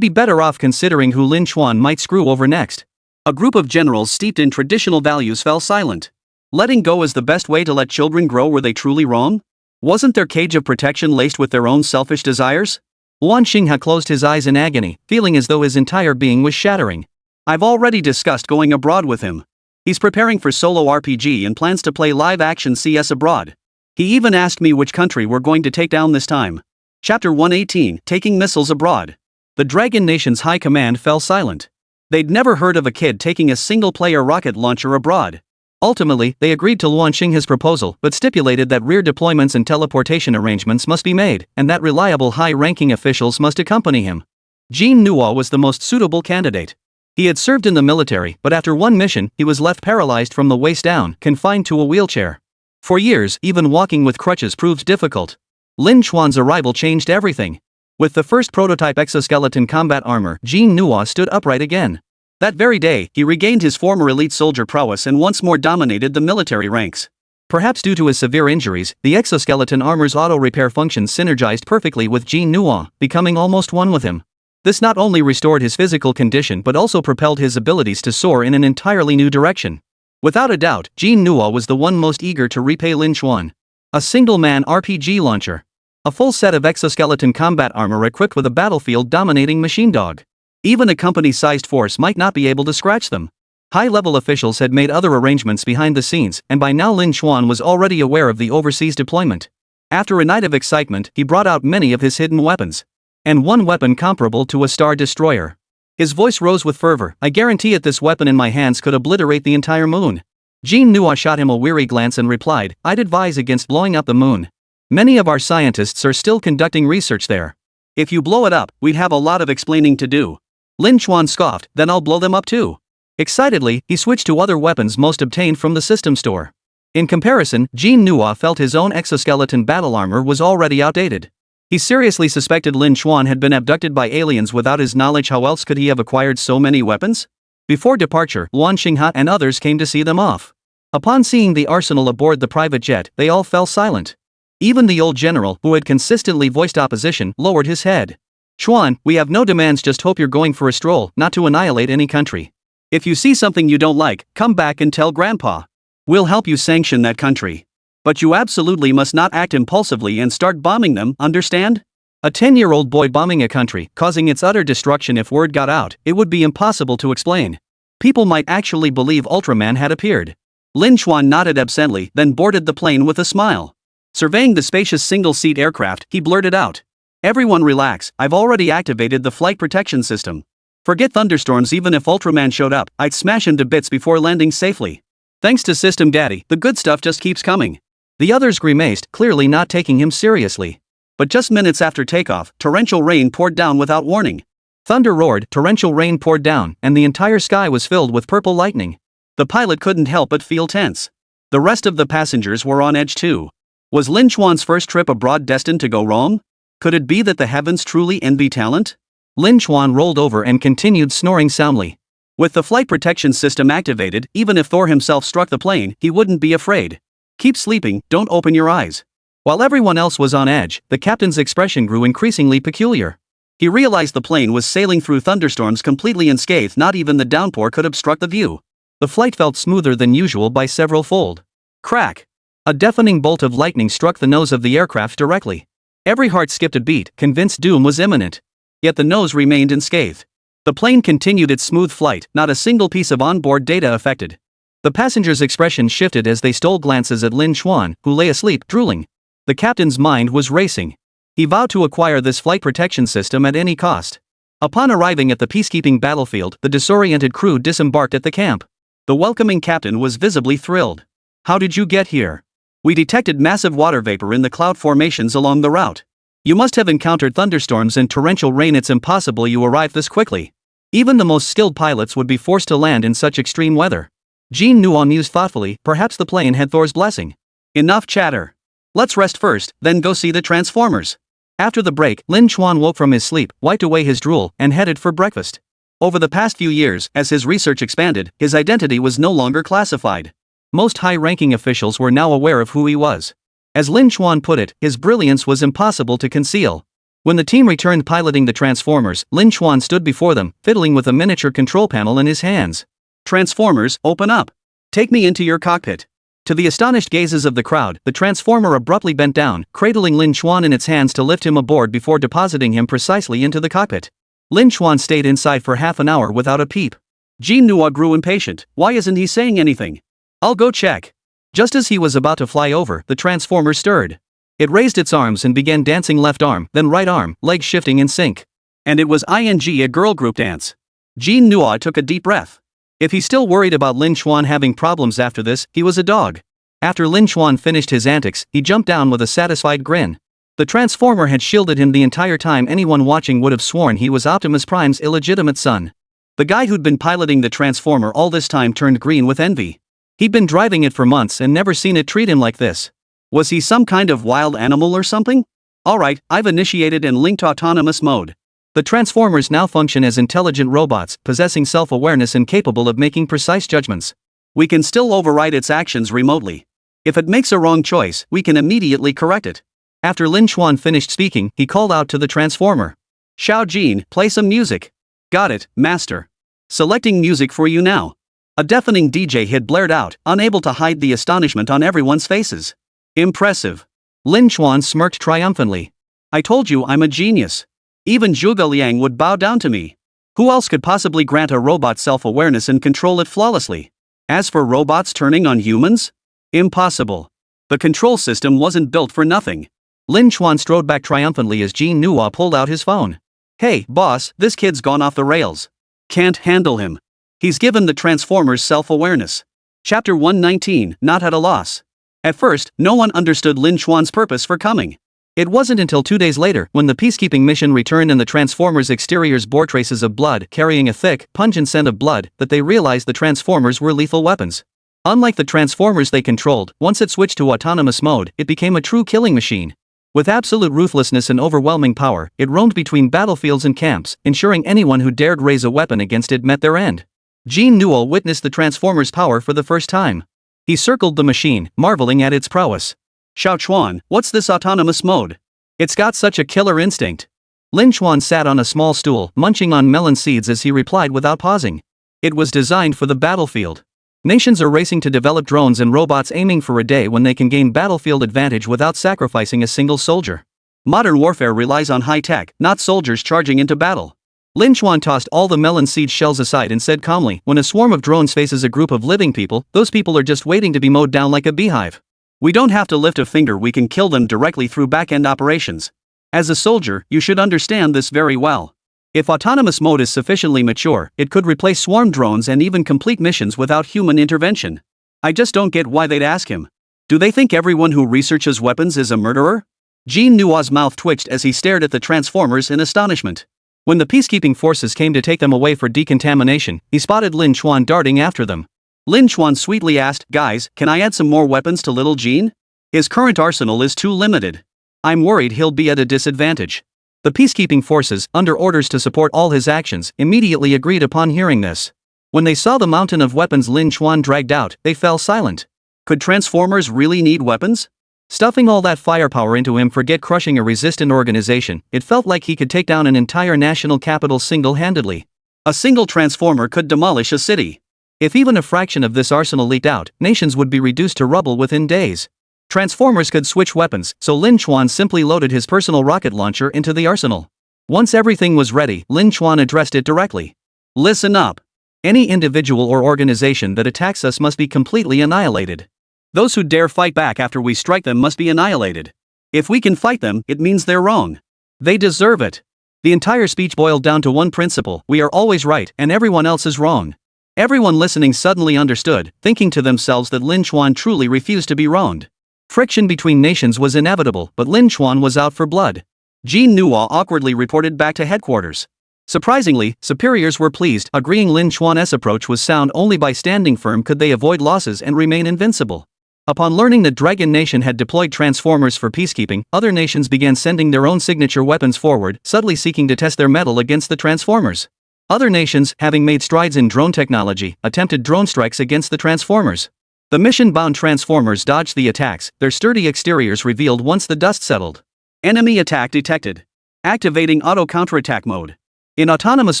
be better off considering who Lin Xuan might screw over next. A group of generals steeped in traditional values fell silent. Letting go is the best way to let children grow. Were they truly wrong? Wasn't their cage of protection laced with their own selfish desires? Luan Xinghe closed his eyes in agony, feeling as though his entire being was shattering. I've already discussed going abroad with him. He's preparing for solo RPG and plans to play live-action CS abroad. He even asked me which country we're going to take down this time. Chapter 118, Taking Missiles Abroad. The Dragon Nation's high command fell silent. They'd never heard of a kid taking a single-player rocket launcher abroad. Ultimately, they agreed to Luan Xinghe's proposal but stipulated that rear deployments and teleportation arrangements must be made, and that reliable high-ranking officials must accompany him. Jean Nua was the most suitable candidate. He had served in the military, but after one mission, he was left paralyzed from the waist down, confined to a wheelchair. For years, even walking with crutches proved difficult. Lin Xuan's arrival changed everything. With the first prototype exoskeleton combat armor, Jean Nua stood upright again. That very day, he regained his former elite soldier prowess and once more dominated the military ranks. Perhaps due to his severe injuries, the exoskeleton armor's auto-repair function synergized perfectly with Jean Nua, becoming almost one with him. This not only restored his physical condition but also propelled his abilities to soar in an entirely new direction. Without a doubt, Jean Nua was the one most eager to repay Lin Xuan. A single-man RPG launcher. A full set of exoskeleton combat armor equipped with a battlefield-dominating machine dog. Even a company-sized force might not be able to scratch them. High-level officials had made other arrangements behind the scenes, and by now Lin Xuan was already aware of the overseas deployment. After a night of excitement, he brought out many of his hidden weapons. And one weapon comparable to a star destroyer. His voice rose with fervor. I guarantee it, this weapon in my hands could obliterate the entire moon. Jean Nua shot him a weary glance and replied, I'd advise against blowing up the moon. Many of our scientists are still conducting research there. If you blow it up, we'd have a lot of explaining to do. Lin Xuan scoffed, then I'll blow them up too. Excitedly, he switched to other weapons most obtained from the system store. In comparison, Jean Nua felt his own exoskeleton battle armor was already outdated. He seriously suspected Lin Xuan had been abducted by aliens without his knowledge. How else could he have acquired so many weapons? Before departure, Luan Xinghe and others came to see them off. Upon seeing the arsenal aboard the private jet, they all fell silent. Even the old general, who had consistently voiced opposition, lowered his head. Xuan, we have no demands, just hope you're going for a stroll, not to annihilate any country. If you see something you don't like, come back and tell Grandpa. We'll help you sanction that country. But you absolutely must not act impulsively and start bombing them, understand? A 10-year-old boy bombing a country, causing its utter destruction. If word got out, it would be impossible to explain. People might actually believe Ultraman had appeared. Lin Xuan nodded absently, then boarded the plane with a smile. Surveying the spacious single-seat aircraft, he blurted out. Everyone relax, I've already activated the flight protection system. Forget thunderstorms. Even if Ultraman showed up, I'd smash him to bits before landing safely. Thanks to System Daddy, the good stuff just keeps coming. The others grimaced, clearly not taking him seriously. But just minutes after takeoff, torrential rain poured down without warning. Thunder roared, torrential rain poured down, and the entire sky was filled with purple lightning. The pilot couldn't help but feel tense. The rest of the passengers were on edge too. Was Lin Xuan's first trip abroad destined to go wrong? Could it be that the heavens truly envy talent? Lin Xuan rolled over and continued snoring soundly. With the flight protection system activated, even if Thor himself struck the plane, he wouldn't be afraid. Keep sleeping, don't open your eyes. While everyone else was on edge, the captain's expression grew increasingly peculiar. He realized the plane was sailing through thunderstorms completely unscathed. Not even the downpour could obstruct the view. The flight felt smoother than usual by several fold. Crack! A deafening bolt of lightning struck the nose of the aircraft directly. Every heart skipped a beat, convinced doom was imminent. Yet the nose remained unscathed. The plane continued its smooth flight, not a single piece of onboard data affected. The passengers' expressions shifted as they stole glances at Lin Xuan, who lay asleep, drooling. The captain's mind was racing. He vowed to acquire this flight protection system at any cost. Upon arriving at the peacekeeping battlefield, the disoriented crew disembarked at the camp. The welcoming captain was visibly thrilled. How did you get here? We detected massive water vapor in the cloud formations along the route. You must have encountered thunderstorms and torrential rain. It's impossible you arrived this quickly. Even the most skilled pilots would be forced to land in such extreme weather. Jean Nua mused thoughtfully, perhaps the plane had Thor's blessing. Enough chatter. Let's rest first, then go see the Transformers. After the break, Lin Chuan woke from his sleep, wiped away his drool, and headed for breakfast. Over the past few years, as his research expanded, his identity was no longer classified. Most high-ranking officials were now aware of who he was. As Lin Chuan put it, his brilliance was impossible to conceal. When the team returned piloting the Transformers, Lin Chuan stood before them, fiddling with a miniature control panel in his hands. Transformers, open up. Take me into your cockpit. To the astonished gazes of the crowd, the Transformer abruptly bent down, cradling Lin Chuan in its hands to lift him aboard before depositing him precisely into the cockpit. Lin Chuan stayed inside for half an hour without a peep. Jean Nua grew impatient. Why isn't he saying anything? I'll go check. Just as he was about to fly over, the Transformer stirred. It raised its arms and began dancing left arm, then right arm, legs shifting in sync. And it was a girl group dance. Jean Nua took a deep breath. If he still worried about Lin Chuan having problems after this, he was a dog. After Lin Chuan finished his antics, he jumped down with a satisfied grin. The Transformer had shielded him the entire time. Anyone watching would have sworn he was Optimus Prime's illegitimate son. The guy who'd been piloting the Transformer all this time turned green with envy. He'd been driving it for months and never seen it treat him like this. Was he some kind of wild animal or something? Alright, I've initiated and linked autonomous mode. The Transformers now function as intelligent robots, possessing self-awareness and capable of making precise judgments. We can still override its actions remotely. If it makes a wrong choice, we can immediately correct it. After Lin Chuan finished speaking, he called out to the Transformer. Xiao Jin, play some music. Got it, master. Selecting music for you now. A deafening DJ hit blared out, unable to hide the astonishment on everyone's faces. Impressive. Lin Chuan smirked triumphantly. I told you I'm a genius. Even Zhuge Liang would bow down to me. Who else could possibly grant a robot self-awareness and control it flawlessly? As for robots turning on humans? Impossible. The control system wasn't built for nothing. Lin Chuan strode back triumphantly as Jean Nua pulled out his phone. Hey, boss, this kid's gone off the rails. Can't handle him. He's given the Transformers self-awareness. Chapter 119, Not at a Loss. At first, no one understood Lin Chuan's purpose for coming. It wasn't until 2 days later, when the peacekeeping mission returned and the Transformers' exteriors bore traces of blood carrying a thick, pungent scent of blood, that they realized the Transformers were lethal weapons. Unlike the Transformers they controlled, once it switched to autonomous mode, it became a true killing machine. With absolute ruthlessness and overwhelming power, it roamed between battlefields and camps, ensuring anyone who dared raise a weapon against it met their end. Jean Newell witnessed the Transformers' power for the first time. He circled the machine, marveling at its prowess. Xiao Chuan, what's this autonomous mode? It's got such a killer instinct. Lin Chuan sat on a small stool, munching on melon seeds as he replied without pausing. It was designed for the battlefield. Nations are racing to develop drones and robots aiming for a day when they can gain battlefield advantage without sacrificing a single soldier. Modern warfare relies on high tech, not soldiers charging into battle. Lin Chuan tossed all the melon seed shells aside and said calmly, when a swarm of drones faces a group of living people, those people are just waiting to be mowed down like a beehive. We don't have to lift a finger, we can kill them directly through back-end operations. As a soldier, you should understand this very well. If autonomous mode is sufficiently mature, it could replace swarm drones and even complete missions without human intervention. I just don't get why they'd ask him. Do they think everyone who researches weapons is a murderer? Jean Nua's mouth twitched as he stared at the Transformers in astonishment. When the peacekeeping forces came to take them away for decontamination, he spotted Lin Chuan darting after them. Lin Chuan sweetly asked, "Guys, can I add some more weapons to little Jean? His current arsenal is too limited. I'm worried he'll be at a disadvantage." The peacekeeping forces, under orders to support all his actions, immediately agreed upon hearing this. When they saw the mountain of weapons Lin Chuan dragged out, they fell silent. Could Transformers really need weapons? Stuffing all that firepower into him, forget crushing a resistant organization, it felt like he could take down an entire national capital single-handedly. A single Transformer could demolish a city. If even a fraction of this arsenal leaked out, nations would be reduced to rubble within days. Transformers could switch weapons, so Lin Chuan simply loaded his personal rocket launcher into the arsenal. Once everything was ready, Lin Chuan addressed it directly. Listen up. Any individual or organization that attacks us must be completely annihilated. Those who dare fight back after we strike them must be annihilated. If we can fight them, it means they're wrong. They deserve it. The entire speech boiled down to one principle: we are always right and everyone else is wrong. Everyone listening suddenly understood, thinking to themselves that Lin Chuan truly refused to be wronged. Friction between nations was inevitable, but Lin Chuan was out for blood. Jean Nua awkwardly reported back to headquarters. Surprisingly, superiors were pleased, agreeing Lin Chuan's approach was sound. Only by standing firm could they avoid losses and remain invincible. Upon learning that Dragon Nation had deployed transformers for peacekeeping, other nations began sending their own signature weapons forward, subtly seeking to test their mettle against the transformers. Other nations, having made strides in drone technology, attempted drone strikes against the transformers. The mission-bound transformers dodged the attacks, their sturdy exteriors revealed once the dust settled. Enemy attack detected. Activating auto counterattack mode. In autonomous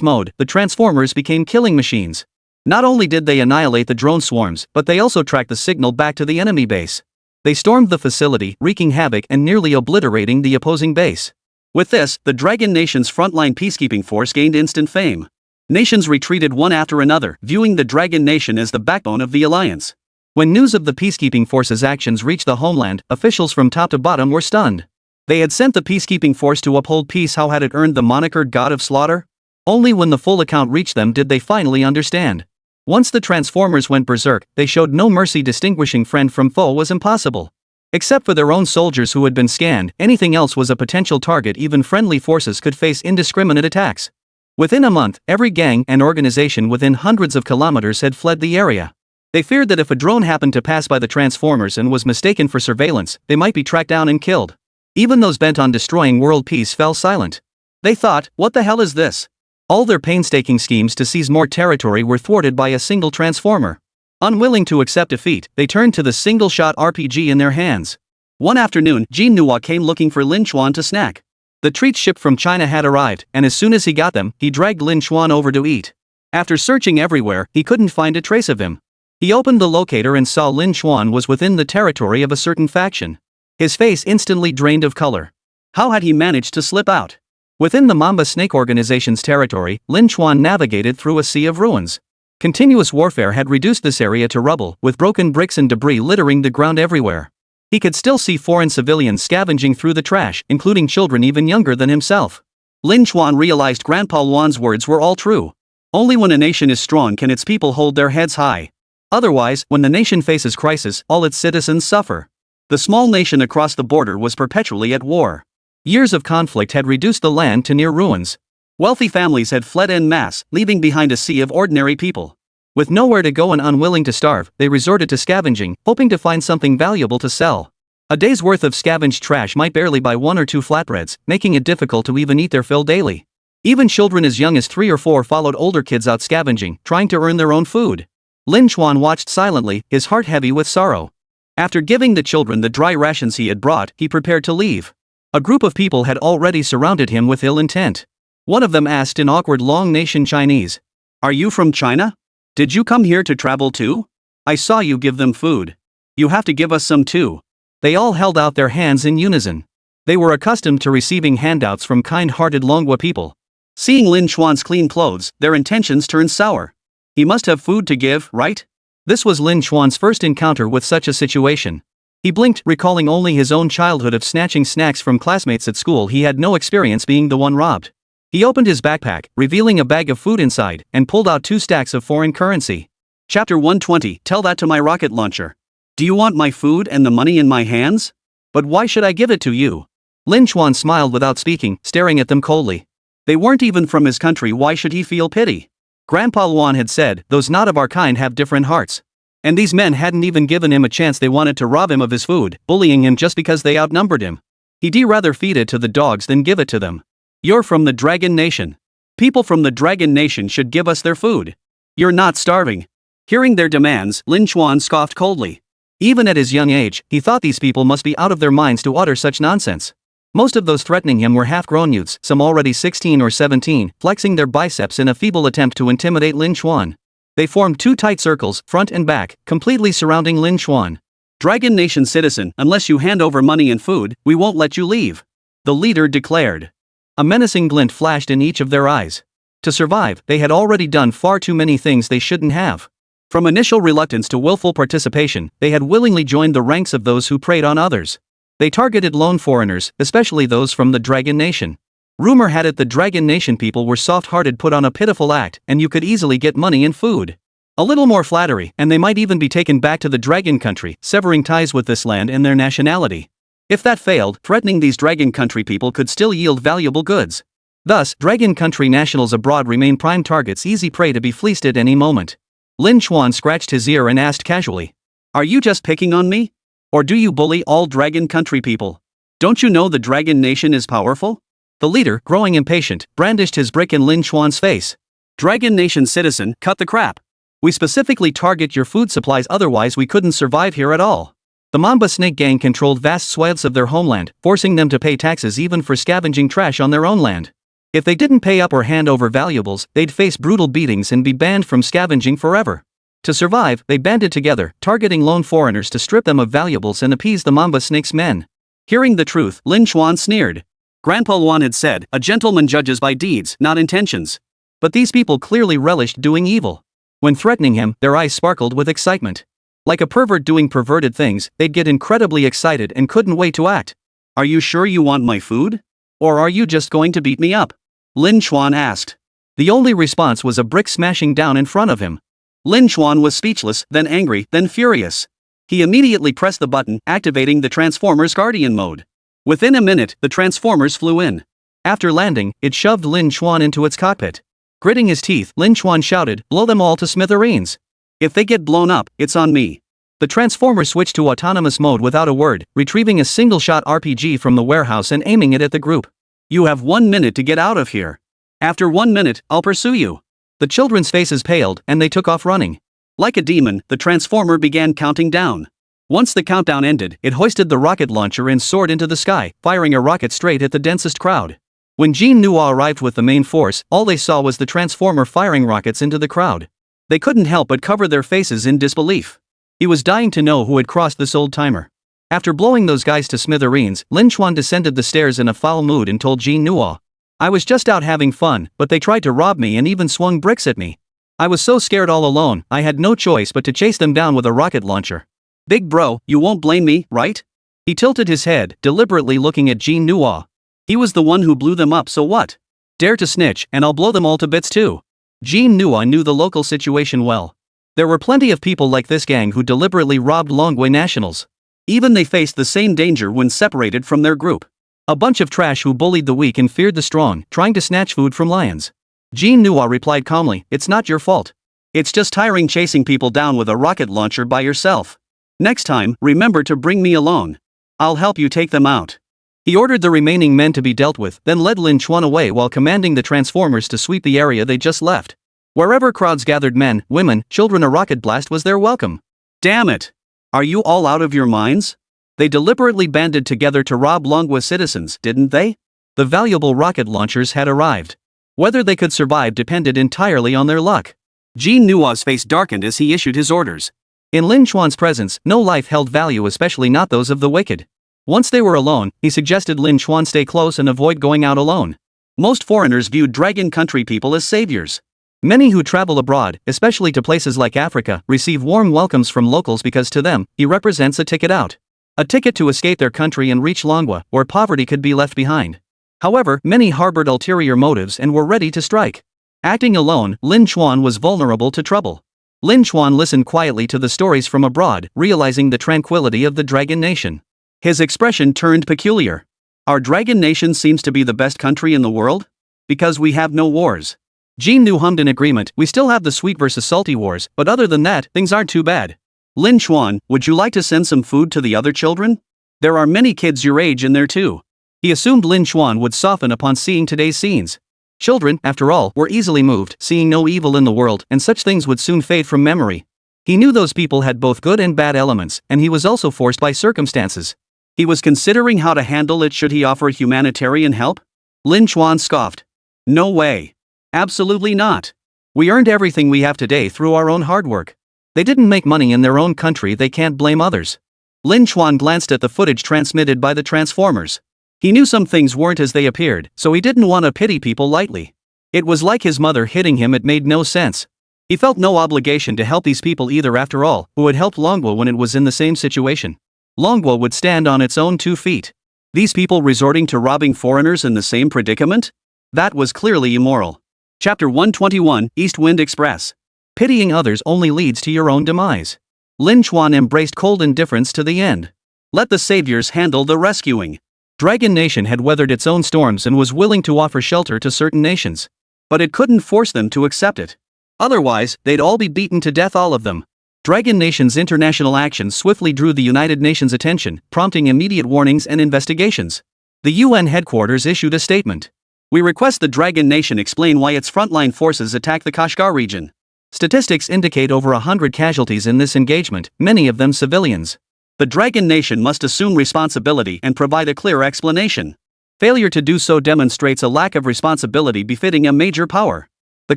mode, the transformers became killing machines. Not only did they annihilate the drone swarms, but they also tracked the signal back to the enemy base. They stormed the facility, wreaking havoc and nearly obliterating the opposing base. With this, the Dragon Nation's frontline peacekeeping force gained instant fame. Nations retreated one after another, viewing the Dragon Nation as the backbone of the alliance. When news of the peacekeeping force's actions reached the homeland, officials from top to bottom were stunned. They had sent the peacekeeping force to uphold peace. How had it earned the moniker God of Slaughter? Only when the full account reached them did they finally understand. Once the transformers went berserk, they showed no mercy. Distinguishing friend from foe was impossible. Except for their own soldiers who had been scanned, anything else was a potential target. Even friendly forces could face indiscriminate attacks. Within a month, every gang and organization within hundreds of kilometers had fled the area. They feared that if a drone happened to pass by the transformers and was mistaken for surveillance, they might be tracked down and killed. Even those bent on destroying world peace fell silent. They thought, what the hell is this? All their painstaking schemes to seize more territory were thwarted by a single transformer. Unwilling to accept defeat, they turned to the single-shot RPG in their hands. One afternoon, Jin Nuo came looking for Lin Chuan to snack. The treats shipped from China had arrived, and as soon as he got them, he dragged Lin Chuan over to eat. After searching everywhere, he couldn't find a trace of him. He opened the locator and saw Lin Chuan was within the territory of a certain faction. His face instantly drained of color. How had he managed to slip out? Within the Mamba Snake Organization's territory, Lin Chuan navigated through a sea of ruins. Continuous warfare had reduced this area to rubble, with broken bricks and debris littering the ground everywhere. He could still see foreign civilians scavenging through the trash, including children even younger than himself. Lin Chuan realized Grandpa Luan's words were all true. Only when a nation is strong can its people hold their heads high. Otherwise, when the nation faces crisis, all its citizens suffer. The small nation across the border was perpetually at war. Years of conflict had reduced the land to near ruins. Wealthy families had fled en masse, leaving behind a sea of ordinary people. With nowhere to go and unwilling to starve, they resorted to scavenging, hoping to find something valuable to sell. A day's worth of scavenged trash might barely buy 1 or 2 flatbreads, making it difficult to even eat their fill daily. Even children as young as 3 or 4 followed older kids out scavenging, trying to earn their own food. Lin Chuan watched silently, his heart heavy with sorrow. After giving the children the dry rations he had brought, he prepared to leave. A group of people had already surrounded him with ill intent. One of them asked in awkward Long Nation Chinese, "Are you from China? Did you come here to travel too? I saw you give them food. You have to give us some too." They all held out their hands in unison. They were accustomed to receiving handouts from kind-hearted Longwa people. Seeing Lin Chuan's clean clothes, their intentions turned sour. He must have food to give, right? This was Lin Chuan's first encounter with such a situation. He blinked, recalling only his own childhood of snatching snacks from classmates at school. He had no experience being the one robbed. He opened his backpack, revealing a bag of food inside, and pulled out 2 stacks of foreign currency. Chapter 120, Tell that to my rocket launcher. Do you want my food and the money in my hands? But why should I give it to you? Lin Chuan smiled without speaking, staring at them coldly. They weren't even from his country. Why should he feel pity? Grandpa Luan had said, those not of our kind have different hearts. And these men hadn't even given him a chance. They wanted to rob him of his food, bullying him just because they outnumbered him. He'd rather feed it to the dogs than give it to them. You're from the Dragon Nation. People from the Dragon Nation should give us their food. You're not starving. Hearing their demands, Lin Chuan scoffed coldly. Even at his young age, he thought these people must be out of their minds to utter such nonsense. Most of those threatening him were half-grown youths, some already 16 or 17, flexing their biceps in a feeble attempt to intimidate Lin Chuan. They formed 2 tight circles, front and back, completely surrounding Lin Chuan. Dragon Nation citizen, unless you hand over money and food, we won't let you leave. The leader declared. A menacing glint flashed in each of their eyes. To survive, they had already done far too many things they shouldn't have. From initial reluctance to willful participation, they had willingly joined the ranks of those who preyed on others. They targeted lone foreigners, especially those from the Dragon Nation. Rumor had it the Dragon Nation people were soft-hearted, put on a pitiful act, and you could easily get money and food. A little more flattery, and they might even be taken back to the Dragon Country, severing ties with this land and their nationality. If that failed, threatening these Dragon Country people could still yield valuable goods. Thus, Dragon Country nationals abroad remain prime targets, easy prey to be fleeced at any moment. Lin Chuan scratched his ear and asked casually. Are you just picking on me? Or do you bully all Dragon Country people? Don't you know the Dragon Nation is powerful? The leader, growing impatient, brandished his brick in Lin Chuan's face. Dragon Nation citizen, cut the crap. We specifically target your food supplies, otherwise we couldn't survive here at all. The Mamba snake gang controlled vast swaths of their homeland, forcing them to pay taxes even for scavenging trash on their own land. If they didn't pay up or hand over valuables, they'd face brutal beatings and be banned from scavenging forever. To survive, they banded together, targeting lone foreigners to strip them of valuables and appease the Mamba snake's men. Hearing the truth, Lin Chuan sneered. Grandpa Luan had said, a gentleman judges by deeds, not intentions. But these people clearly relished doing evil. When threatening him, their eyes sparkled with excitement. Like a pervert doing perverted things, they'd get incredibly excited and couldn't wait to act. Are you sure you want my food? Or are you just going to beat me up? Lin Chuan asked. The only response was a brick smashing down in front of him. Lin Chuan was speechless, then angry, then furious. He immediately pressed the button, activating the Transformers Guardian mode. Within a minute, the Transformers flew in. After landing, it shoved Lin Chuan into its cockpit. Gritting his teeth, Lin Chuan shouted, "Blow them all to smithereens. If they get blown up, it's on me." The Transformer switched to autonomous mode without a word, retrieving a single-shot RPG from the warehouse and aiming it at the group. You have 1 minute to get out of here. After 1 minute, I'll pursue you. The children's faces paled, and they took off running. Like a demon, the Transformer began counting down. Once the countdown ended, it hoisted the rocket launcher and soared into the sky, firing a rocket straight at the densest crowd. When Jean Nua arrived with the main force, all they saw was the Transformer firing rockets into the crowd. They couldn't help but cover their faces in disbelief. He was dying to know who had crossed this old timer. After blowing those guys to smithereens, Lin Chuan descended the stairs in a foul mood and told Jean Nua, "I was just out having fun, but they tried to rob me and even swung bricks at me. I was so scared all alone, I had no choice but to chase them down with a rocket launcher." Big bro, you won't blame me, right? He tilted his head, deliberately looking at Jean Nua. He was the one who blew them up, so what? Dare to snitch, and I'll blow them all to bits too. Jean Nua knew the local situation well. There were plenty of people like this gang who deliberately robbed Longwei nationals. Even they faced the same danger when separated from their group. A bunch of trash who bullied the weak and feared the strong, trying to snatch food from lions. Jean Nua replied calmly, "It's not your fault. It's just tiring chasing people down with a rocket launcher by yourself. Next time, remember to bring me along. I'll help you take them out." He ordered the remaining men to be dealt with, then led Lin Chuan away while commanding the Transformers to sweep the area they just left. Wherever crowds gathered, men, women, children, a rocket blast was their welcome. Damn it! Are you all out of your minds? They deliberately banded together to rob Longwa citizens, didn't they? The valuable rocket launchers had arrived. Whether they could survive depended entirely on their luck. Jean Nua's face darkened as he issued his orders. In Lin Chuan's presence, no life held value, especially not those of the wicked. Once they were alone, he suggested Lin Chuan stay close and avoid going out alone. Most foreigners viewed Dragon Country people as saviors. Many who travel abroad, especially to places like Africa, receive warm welcomes from locals because to them, he represents a ticket out. A ticket to escape their country and reach Longwa, where poverty could be left behind. However, many harbored ulterior motives and were ready to strike. Acting alone, Lin Chuan was vulnerable to trouble. Lin Chuan listened quietly to the stories from abroad, realizing the tranquility of the Dragon Nation. His expression turned peculiar. Our Dragon Nation seems to be the best country in the world? Because we have no wars. Jean Nu hummed in agreement. "We still have the sweet versus salty wars, but other than that, things aren't too bad." Lin Chuan, would you like to send some food to the other children? There are many kids your age in there too. He assumed Lin Chuan would soften upon seeing today's scenes. Children, after all, were easily moved, seeing no evil in the world, and such things would soon fade from memory. He knew those people had both good and bad elements, and he was also forced by circumstances. He was considering how to handle it should he offer humanitarian help? Lin Chuan scoffed. No way. Absolutely not. We earned everything we have today through our own hard work. They didn't make money in their own country, they can't blame others. Lin Chuan glanced at the footage transmitted by the Transformers. He knew some things weren't as they appeared, so he didn't want to pity people lightly. It was like his mother hitting him, it made no sense. He felt no obligation to help these people either, after all, who had helped Longwa when it was in the same situation. Longwa would stand on its own 2 feet. These people resorting to robbing foreigners in the same predicament? That was clearly immoral. Chapter 121, East Wind Express. Pitying others only leads to your own demise. Lin Chuan embraced cold indifference to the end. Let the saviors handle the rescuing. Dragon Nation had weathered its own storms and was willing to offer shelter to certain nations. But it couldn't force them to accept it. Otherwise, they'd all be beaten to death, all of them. Dragon Nation's international actions swiftly drew the United Nations' attention, prompting immediate warnings and investigations. The UN headquarters issued a statement. We request the Dragon Nation explain why its frontline forces attacked the Kashgar region. Statistics indicate over 100 casualties in this engagement, many of them civilians. The Dragon Nation must assume responsibility and provide a clear explanation. Failure to do so demonstrates a lack of responsibility befitting a major power. The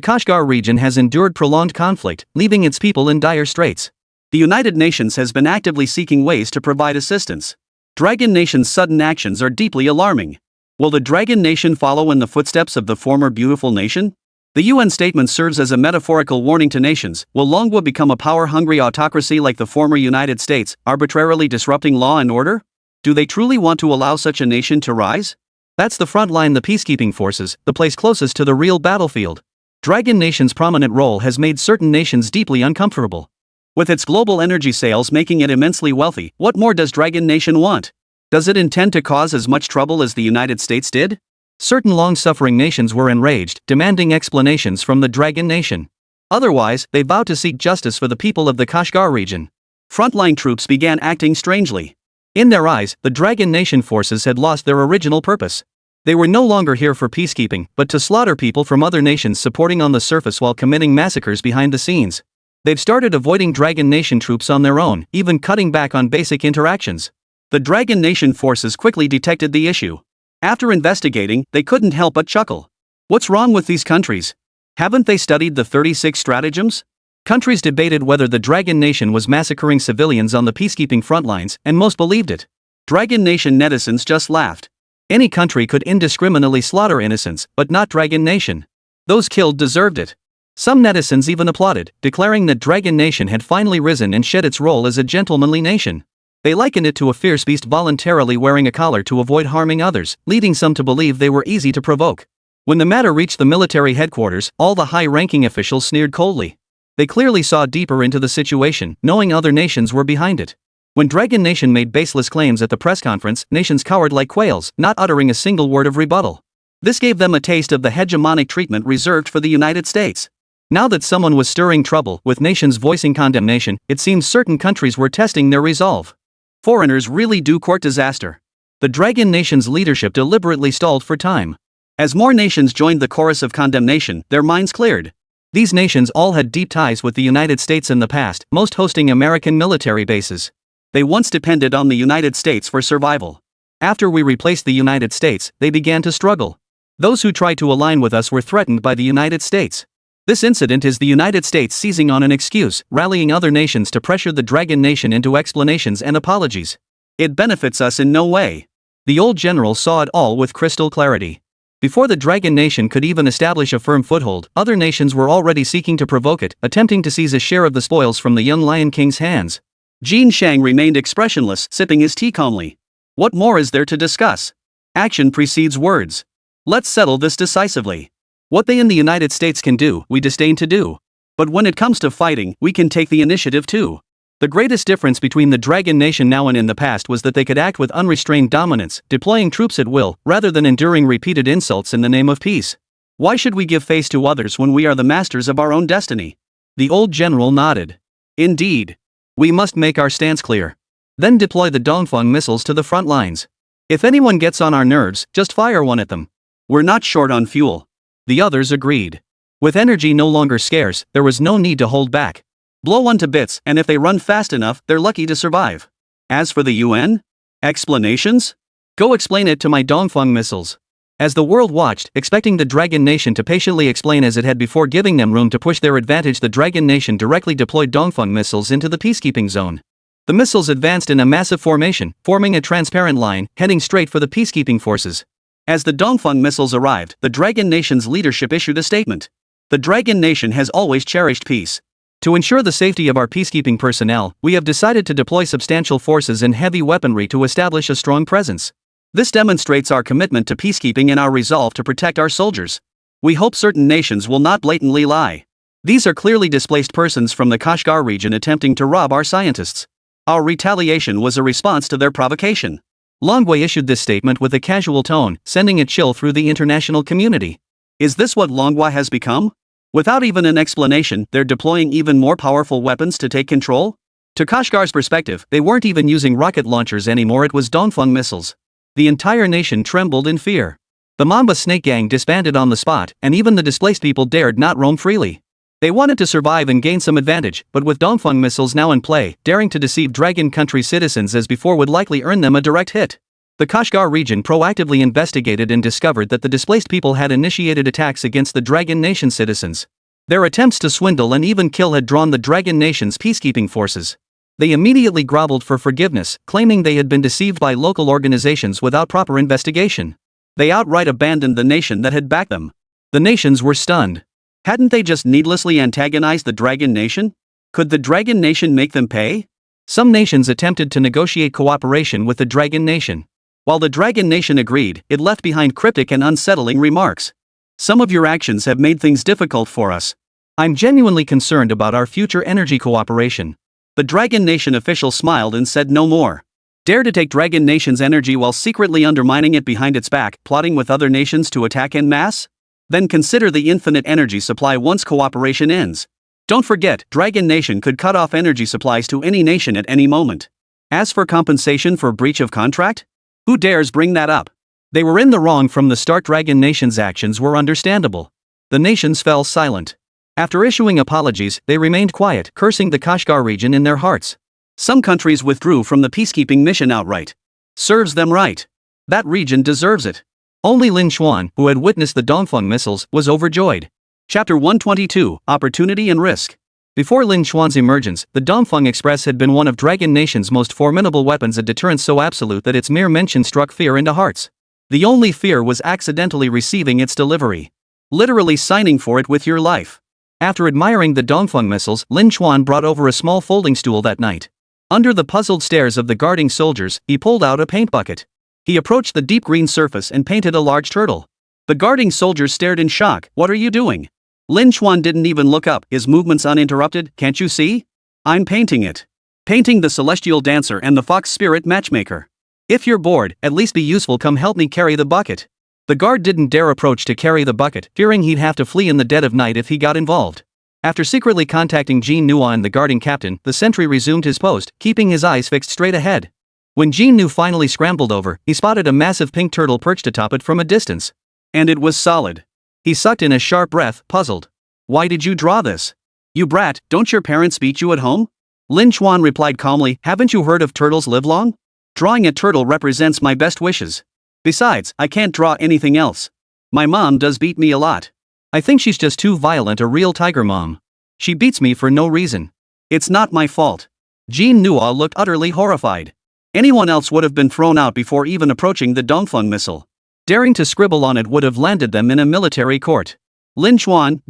Kashgar region has endured prolonged conflict, leaving its people in dire straits. The United Nations has been actively seeking ways to provide assistance. Dragon Nation's sudden actions are deeply alarming. Will the Dragon Nation follow in the footsteps of the former beautiful nation? The UN statement serves as a metaphorical warning to nations. Will Longwa become a power-hungry autocracy like the former United States, arbitrarily disrupting law and order? Do they truly want to allow such a nation to rise? That's the front line, the peacekeeping forces, the place closest to the real battlefield. Dragon Nation's prominent role has made certain nations deeply uncomfortable. With its global energy sales making it immensely wealthy, what more does Dragon Nation want? Does it intend to cause as much trouble as the United States did? Certain long-suffering nations were enraged, demanding explanations from the Dragon Nation. Otherwise, they vowed to seek justice for the people of the Kashgar region. Frontline troops began acting strangely. In their eyes, the Dragon Nation forces had lost their original purpose. They were no longer here for peacekeeping, but to slaughter people from other nations supporting on the surface while committing massacres behind the scenes. They've started avoiding Dragon Nation troops on their own, even cutting back on basic interactions. The Dragon Nation forces quickly detected the issue. After investigating, they couldn't help but chuckle. What's wrong with these countries? Haven't they studied the 36 stratagems? Countries debated whether the Dragon Nation was massacring civilians on the peacekeeping frontlines, and most believed it. Dragon Nation netizens just laughed. Any country could indiscriminately slaughter innocents, but not Dragon Nation. Those killed deserved it. Some netizens even applauded, declaring that Dragon Nation had finally risen and shed its role as a gentlemanly nation. They likened it to a fierce beast voluntarily wearing a collar to avoid harming others, leading some to believe they were easy to provoke. When the matter reached the military headquarters, all the high-ranking officials sneered coldly. They clearly saw deeper into the situation, knowing other nations were behind it. When Dragon Nation made baseless claims at the press conference, nations cowered like quails, not uttering a single word of rebuttal. This gave them a taste of the hegemonic treatment reserved for the United States. Now that someone was stirring trouble, with nations voicing condemnation, it seems certain countries were testing their resolve. Foreigners really do court disaster. The Dragon Nation's leadership deliberately stalled for time. As more nations joined the chorus of condemnation, their minds cleared. These nations all had deep ties with the United States in the past, most hosting American military bases. They once depended on the United States for survival. After we replaced the United States, they began to struggle. Those who tried to align with us were threatened by the United States. This incident is the United States seizing on an excuse, rallying other nations to pressure the Dragon Nation into explanations and apologies. It benefits us in no way. The old general saw it all with crystal clarity. Before the Dragon Nation could even establish a firm foothold, other nations were already seeking to provoke it, attempting to seize a share of the spoils from the young Lion King's hands. Jin Shang remained expressionless, sipping his tea calmly. What more is there to discuss? Action precedes words. Let's settle this decisively. What they in the United States can do, we disdain to do. But when it comes to fighting, we can take the initiative too. The greatest difference between the Dragon Nation now and in the past was that they could act with unrestrained dominance, deploying troops at will, rather than enduring repeated insults in the name of peace. Why should we give face to others when we are the masters of our own destiny? The old general nodded. Indeed. We must make our stance clear. Then deploy the Dongfeng missiles to the front lines. If anyone gets on our nerves, just fire one at them. We're not short on fuel. The others agreed. With energy no longer scarce, there was no need to hold back. Blow one to bits, and if they run fast enough, they're lucky to survive. As for the UN? Explanations? Go explain it to my Dongfeng missiles. As the world watched, expecting the Dragon Nation to patiently explain as it had before giving them room to push their advantage, the Dragon Nation directly deployed Dongfeng missiles into the peacekeeping zone. The missiles advanced in a massive formation, forming a transparent line, heading straight for the peacekeeping forces. As the Dongfeng missiles arrived, the Dragon Nation's leadership issued a statement. The Dragon Nation has always cherished peace. To ensure the safety of our peacekeeping personnel, we have decided to deploy substantial forces and heavy weaponry to establish a strong presence. This demonstrates our commitment to peacekeeping and our resolve to protect our soldiers. We hope certain nations will not blatantly lie. These are clearly displaced persons from the Kashgar region attempting to rob our scientists. Our retaliation was a response to their provocation. Longwa issued this statement with a casual tone, sending a chill through the international community. Is this what Longwa has become? Without even an explanation, they're deploying even more powerful weapons to take control? To Kashgar's perspective, they weren't even using rocket launchers anymore, it was Dongfeng missiles. The entire nation trembled in fear. The Mamba Snake Gang disbanded on the spot, and even the displaced people dared not roam freely. They wanted to survive and gain some advantage, but with Dongfeng missiles now in play, daring to deceive Dragon Country citizens as before would likely earn them a direct hit. The Kashgar region proactively investigated and discovered that the displaced people had initiated attacks against the Dragon Nation citizens. Their attempts to swindle and even kill had drawn the Dragon Nation's peacekeeping forces. They immediately groveled for forgiveness, claiming they had been deceived by local organizations without proper investigation. They outright abandoned the nation that had backed them. The nations were stunned. Hadn't they just needlessly antagonized the Dragon Nation? Could the Dragon Nation make them pay? Some nations attempted to negotiate cooperation with the Dragon Nation. While the Dragon Nation agreed, it left behind cryptic and unsettling remarks. Some of your actions have made things difficult for us. I'm genuinely concerned about our future energy cooperation. The Dragon Nation official smiled and said no more. Dare to take Dragon Nation's energy while secretly undermining it behind its back, plotting with other nations to attack en masse? Then consider the infinite energy supply once cooperation ends. Don't forget, Dragon Nation could cut off energy supplies to any nation at any moment. As for compensation for breach of contract? Who dares bring that up? They were in the wrong from the start. Dragon Nation's actions were understandable. The nations fell silent. After issuing apologies, they remained quiet, cursing the Kashgar region in their hearts. Some countries withdrew from the peacekeeping mission outright. Serves them right. That region deserves it. Only Lin Xuan, who had witnessed the Dongfeng missiles, was overjoyed. Chapter 122, Opportunity and Risk. Before Lin Xuan's emergence, the Dongfeng Express had been one of Dragon Nation's most formidable weapons, a deterrence so absolute that its mere mention struck fear into hearts. The only fear was accidentally receiving its delivery. Literally signing for it with your life. After admiring the Dongfeng missiles, Lin Xuan brought over a small folding stool that night. Under the puzzled stares of the guarding soldiers, he pulled out a paint bucket. He approached the deep green surface and painted a large turtle. The guarding soldiers stared in shock. What are you doing? Lin Xuan didn't even look up, his movements uninterrupted. Can't you see? I'm painting it. Painting the celestial dancer and the fox spirit matchmaker. If you're bored, at least be useful, come help me carry the bucket. The guard didn't dare approach to carry the bucket, fearing he'd have to flee in the dead of night if he got involved. After secretly contacting Jean Nua and the guarding captain, the sentry resumed his post, keeping his eyes fixed straight ahead. When Jean Nu finally scrambled over, he spotted a massive pink turtle perched atop it from a distance. And it was solid. He sucked in a sharp breath, puzzled. Why did you draw this? You brat, don't your parents beat you at home? Lin Xuan replied calmly, haven't you heard of turtles live long? Drawing a turtle represents my best wishes. Besides, I can't draw anything else. My mom does beat me a lot. I think she's just too violent, a real tiger mom. She beats me for no reason. It's not my fault. Jean Nua looked utterly horrified. Anyone else would have been thrown out before even approaching the Dongfeng missile. Daring to scribble on it would have landed them in a military court. Lin Xuan,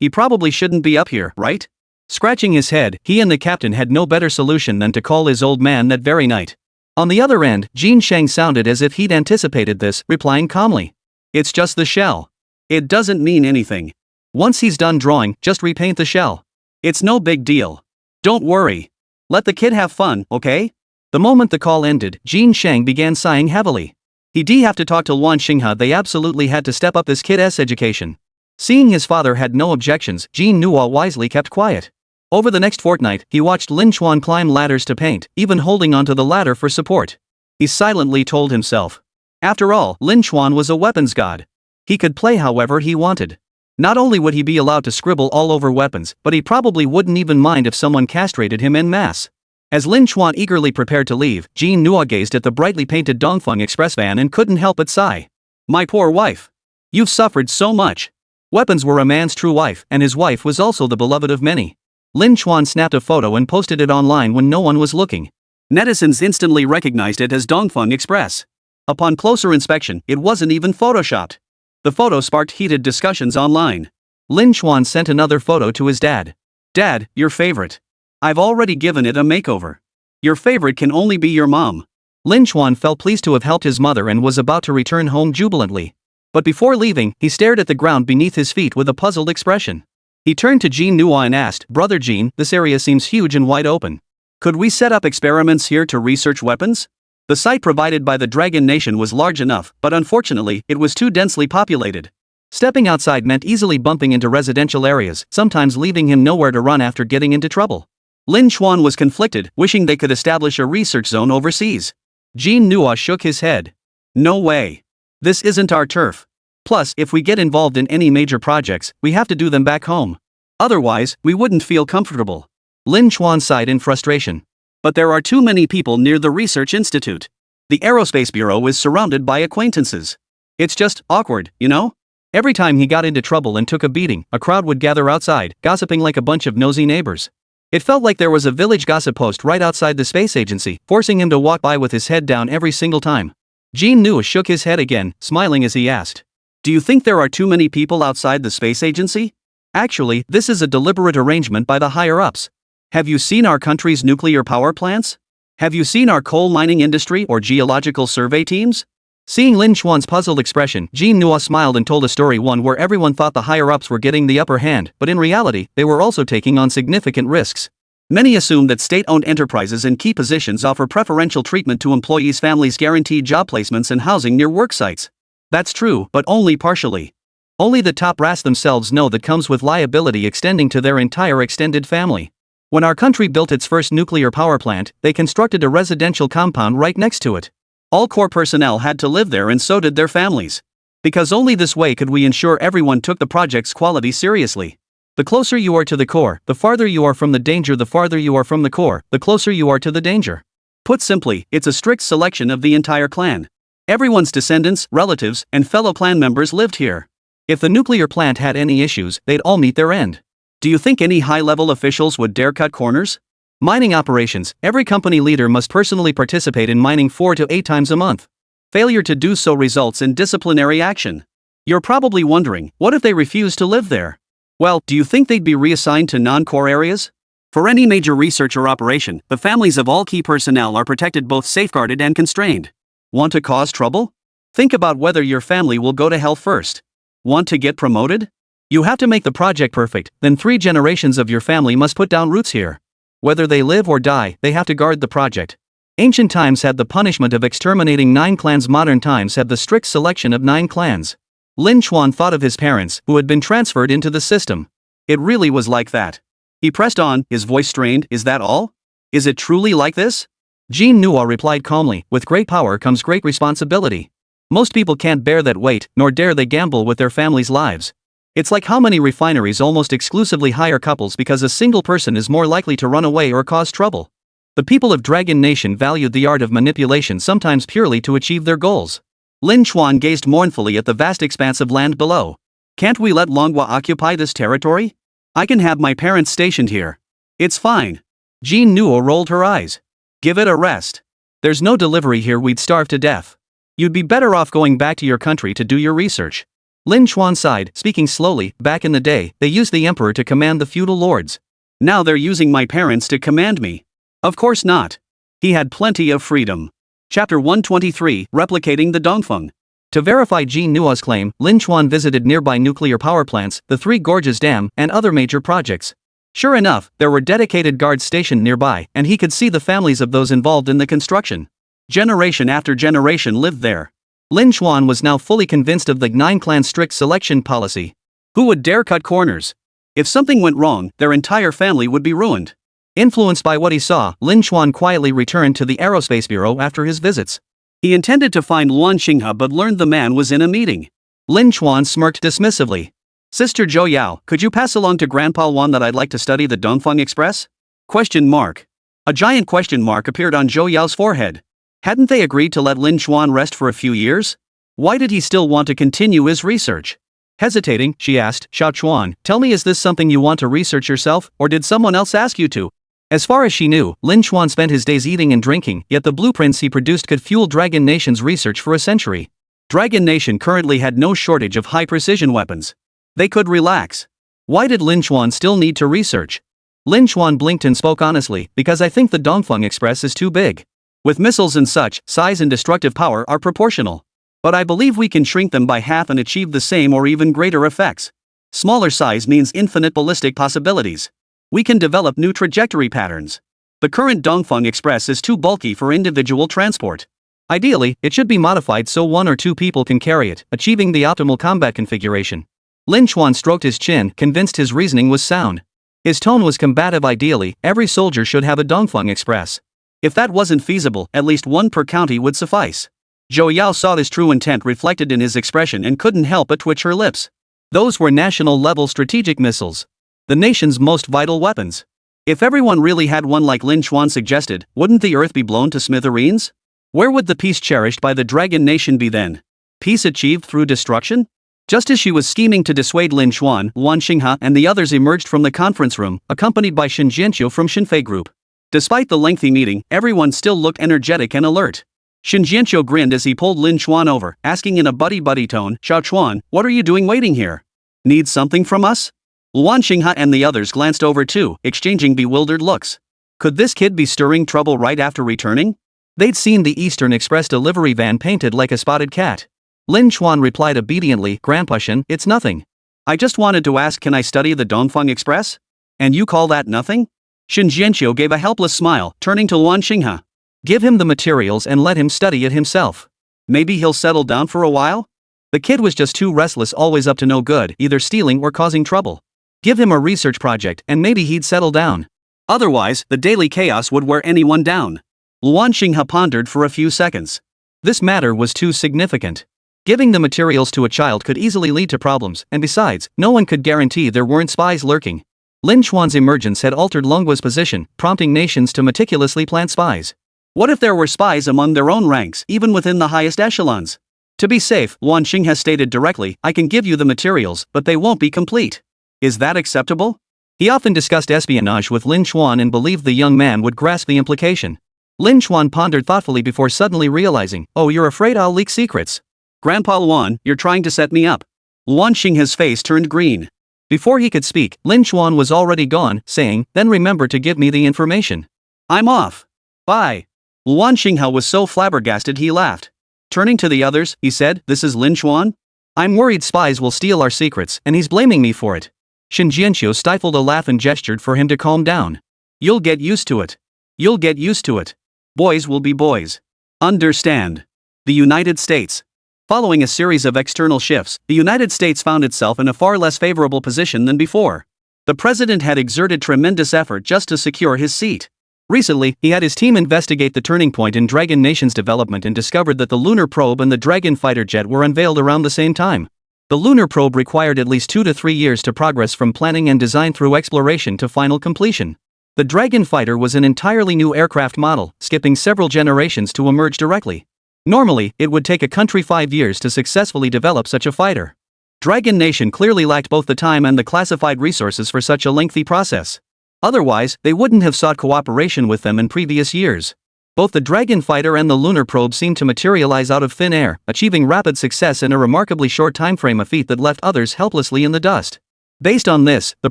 he probably shouldn't be up here, right? Scratching his head, he and the captain had no better solution than to call his old man that very night. On the other end, Jin Sheng sounded as if he'd anticipated this, replying calmly. It's just the shell. It doesn't mean anything. Once he's done drawing, just repaint the shell. It's no big deal. Don't worry. Let the kid have fun, okay? The moment the call ended, Jin Sheng began sighing heavily. He'd have to talk to Luan Xinghe. They absolutely had to step up this kid's education. Seeing his father had no objections, Jin Nua wisely kept quiet. Over the next fortnight, he watched Lin Xuan climb ladders to paint, even holding onto the ladder for support. He silently told himself. After all, Lin Xuan was a weapons god. He could play however he wanted. Not only would he be allowed to scribble all over weapons, but he probably wouldn't even mind if someone castrated him en masse. As Lin Xuan eagerly prepared to leave, Jin Nua gazed at the brightly painted Dongfeng Express van and couldn't help but sigh. My poor wife. You've suffered so much. Weapons were a man's true wife, and his wife was also the beloved of many. Lin Xuan snapped a photo and posted it online when no one was looking. Netizens instantly recognized it as Dongfeng Express. Upon closer inspection, it wasn't even photoshopped. The photo sparked heated discussions online. Lin Xuan sent another photo to his dad. Dad, your favorite. I've already given it a makeover. Your favorite can only be your mom. Lin Xuan felt pleased to have helped his mother and was about to return home jubilantly. But before leaving, he stared at the ground beneath his feet with a puzzled expression. He turned to Jin Nua and asked, Brother Jin, this area seems huge and wide open. Could we set up experiments here to research weapons? The site provided by the Dragon Nation was large enough, but unfortunately, it was too densely populated. Stepping outside meant easily bumping into residential areas, sometimes leaving him nowhere to run after getting into trouble. Lin Chuan was conflicted, wishing they could establish a research zone overseas. Jin Nua shook his head. No way. This isn't our turf. Plus, if we get involved in any major projects, we have to do them back home. Otherwise, we wouldn't feel comfortable. Lin Chuan sighed in frustration. But there are too many people near the research institute. The Aerospace Bureau is surrounded by acquaintances. It's just awkward, you know? Every time he got into trouble and took a beating, a crowd would gather outside, gossiping like a bunch of nosy neighbors. It felt like there was a village gossip post right outside the space agency, forcing him to walk by with his head down every single time. Jin Nua shook his head again, smiling as he asked. Do you think there are too many people outside the space agency? Actually, this is a deliberate arrangement by the higher-ups. Have you seen our country's nuclear power plants? Have you seen our coal mining industry or geological survey teams? Seeing Lin Chuan's puzzled expression, Jin Nua smiled and told a story one where everyone thought the higher-ups were getting the upper hand, but in reality, they were also taking on significant risks. Many assume that state-owned enterprises in key positions offer preferential treatment to employees' families, guaranteed job placements and housing near work sites. That's true, but only partially. Only the top brass themselves know that comes with liability extending to their entire extended family. When our country built its first nuclear power plant, they constructed a residential compound right next to it. All core personnel had to live there and so did their families. Because only this way could we ensure everyone took the project's quality seriously. The closer you are to the core, the farther you are from the danger. The farther you are from the core, the closer you are to the danger. Put simply, it's a strict selection of the entire clan. Everyone's descendants, relatives, and fellow clan members lived here. If the nuclear plant had any issues, they'd all meet their end. Do you think any high-level officials would dare cut corners? Mining operations, every company leader must personally participate in mining 4 to 8 times a month. Failure to do so results in disciplinary action. You're probably wondering, what if they refuse to live there? Well, do you think they'd be reassigned to non-core areas? For any major research or operation, the families of all key personnel are protected, both safeguarded and constrained. Want to cause trouble? Think about whether your family will go to hell first. Want to get promoted? You have to make the project perfect, then 3 generations of your family must put down roots here. Whether they live or die, they have to guard the project. Ancient times had the punishment of exterminating 9 clans. Modern times have the strict selection of 9 clans. Lin Chuan thought of his parents, who had been transferred into the system. It really was like that. He pressed on, his voice strained. Is that all? Is it truly like this? Jin Nua replied calmly, with great power comes great responsibility. Most people can't bear that weight, nor dare they gamble with their families' lives. It's like how many refineries almost exclusively hire couples because a single person is more likely to run away or cause trouble. The people of Dragon Nation valued the art of manipulation, sometimes purely to achieve their goals. Lin Chuan gazed mournfully at the vast expanse of land below. Can't we let Longhua occupy this territory? I can have my parents stationed here. It's fine. Jin Nua rolled her eyes. Give it a rest. There's no delivery here, we'd starve to death. You'd be better off going back to your country to do your research. Lin Chuan sighed, speaking slowly. Back in the day, they used the emperor to command the feudal lords. Now they're using my parents to command me. Of course not. He had plenty of freedom. Chapter 123, Replicating the Dongfeng. To verify Jin Nua's claim, Lin Chuan visited nearby nuclear power plants, the Three Gorges Dam, and other major projects. Sure enough, there were dedicated guards stationed nearby, and he could see the families of those involved in the construction. Generation after generation lived there. Lin Chuan was now fully convinced of the 9-clan strict selection policy. Who would dare cut corners? If something went wrong, their entire family would be ruined. Influenced by what he saw, Lin Chuan quietly returned to the Aerospace Bureau after his visits. He intended to find Luan Xinghe but learned the man was in a meeting. Lin Chuan smirked dismissively. Sister Zhou Yao, could you pass along to Grandpa Luan that I'd like to study the Dongfeng Express? ? A giant question mark appeared on Zhou Yao's forehead. Hadn't they agreed to let Lin Chuan rest for a few years? Why did he still want to continue his research? Hesitating, she asked, Xiao Chuan, tell me, is this something you want to research yourself, or did someone else ask you to? As far as she knew, Lin Chuan spent his days eating and drinking, yet the blueprints he produced could fuel Dragon Nation's research for a century. Dragon Nation currently had no shortage of high-precision weapons. They could relax. Why did Lin Chuan still need to research? Lin Chuan blinked and spoke honestly, because I think the Dongfeng Express is too big. With missiles and such, size and destructive power are proportional. But I believe we can shrink them by half and achieve the same or even greater effects. Smaller size means infinite ballistic possibilities. We can develop new trajectory patterns. The current Dongfeng Express is too bulky for individual transport. Ideally, it should be modified so 1 or 2 people can carry it, achieving the optimal combat configuration. Lin Chuan stroked his chin, convinced his reasoning was sound. His tone was combative. Ideally, every soldier should have a Dongfeng Express. If that wasn't feasible, at least 1 per county would suffice. Zhou Yao saw this true intent reflected in his expression and couldn't help but twitch her lips. Those were national-level strategic missiles. The nation's most vital weapons. If everyone really had one like Lin Chuan suggested, wouldn't the earth be blown to smithereens? Where would the peace cherished by the Dragon Nation be then? Peace achieved through destruction? Just as she was scheming to dissuade Lin Chuan, Luan Xinghe and the others emerged from the conference room, accompanied by Shen Jianqiu from Shenfei Group. Despite the lengthy meeting, everyone still looked energetic and alert. Shen Jianqiu grinned as he pulled Lin Chuan over, asking in a buddy-buddy tone, "Xiao Chuan, what are you doing waiting here? Need something from us?" Luan Xinghe and the others glanced over too, exchanging bewildered looks. Could this kid be stirring trouble right after returning? They'd seen the Eastern Express delivery van painted like a spotted cat. Lin Chuan replied obediently, "Grandpa Shen, it's nothing. I just wanted to ask, can I study the Dongfeng Express? And you call that nothing?" Shen Jianqiu gave a helpless smile, turning to Luan Xinghe. "Give him the materials and let him study it himself. Maybe he'll settle down for a while?" The kid was just too restless, always up to no good, either stealing or causing trouble. Give him a research project and maybe he'd settle down. Otherwise, the daily chaos would wear anyone down. Luan Xinghe pondered for a few seconds. This matter was too significant. Giving the materials to a child could easily lead to problems, and besides, no one could guarantee there weren't spies lurking. Lin Chuan's emergence had altered Longgua's position, prompting nations to meticulously plant spies. What if there were spies among their own ranks, even within the highest echelons? To be safe, Luan Xinghe stated directly, "I can give you the materials, but they won't be complete." Is that acceptable? He often discussed espionage with Lin Chuan and believed the young man would grasp the implication. Lin Chuan pondered thoughtfully before suddenly realizing, "Oh, you're afraid I'll leak secrets? Grandpa Luan, you're trying to set me up." Luan Xinghe's face turned green. Before he could speak, Lin Chuan was already gone, saying, "Then remember to give me the information. I'm off. Bye." Luan Xinghe was so flabbergasted he laughed. Turning to the others, he said, "This is Lin Chuan? I'm worried spies will steal our secrets, and he's blaming me for it." Shen Jianqiu stifled a laugh and gestured for him to calm down. "You'll get used to it. You'll get used to it. Boys will be boys. Understand?" The United States. Following a series of external shifts, the United States found itself in a far less favorable position than before. The president had exerted tremendous effort just to secure his seat. Recently, he had his team investigate the turning point in Dragon Nation's development and discovered that the lunar probe and the Dragon fighter jet were unveiled around the same time. The lunar probe required at least 2 to 3 years to progress from planning and design through exploration to final completion. The Dragon fighter was an entirely new aircraft model, skipping several generations to emerge directly. Normally, it would take a country 5 years to successfully develop such a fighter. Dragon Nation clearly lacked both the time and the classified resources for such a lengthy process. Otherwise, they wouldn't have sought cooperation with them in previous years. Both the Dragon fighter and the lunar probe seemed to materialize out of thin air, achieving rapid success in a remarkably short timeframe, a feat that left others helplessly in the dust. Based on this, the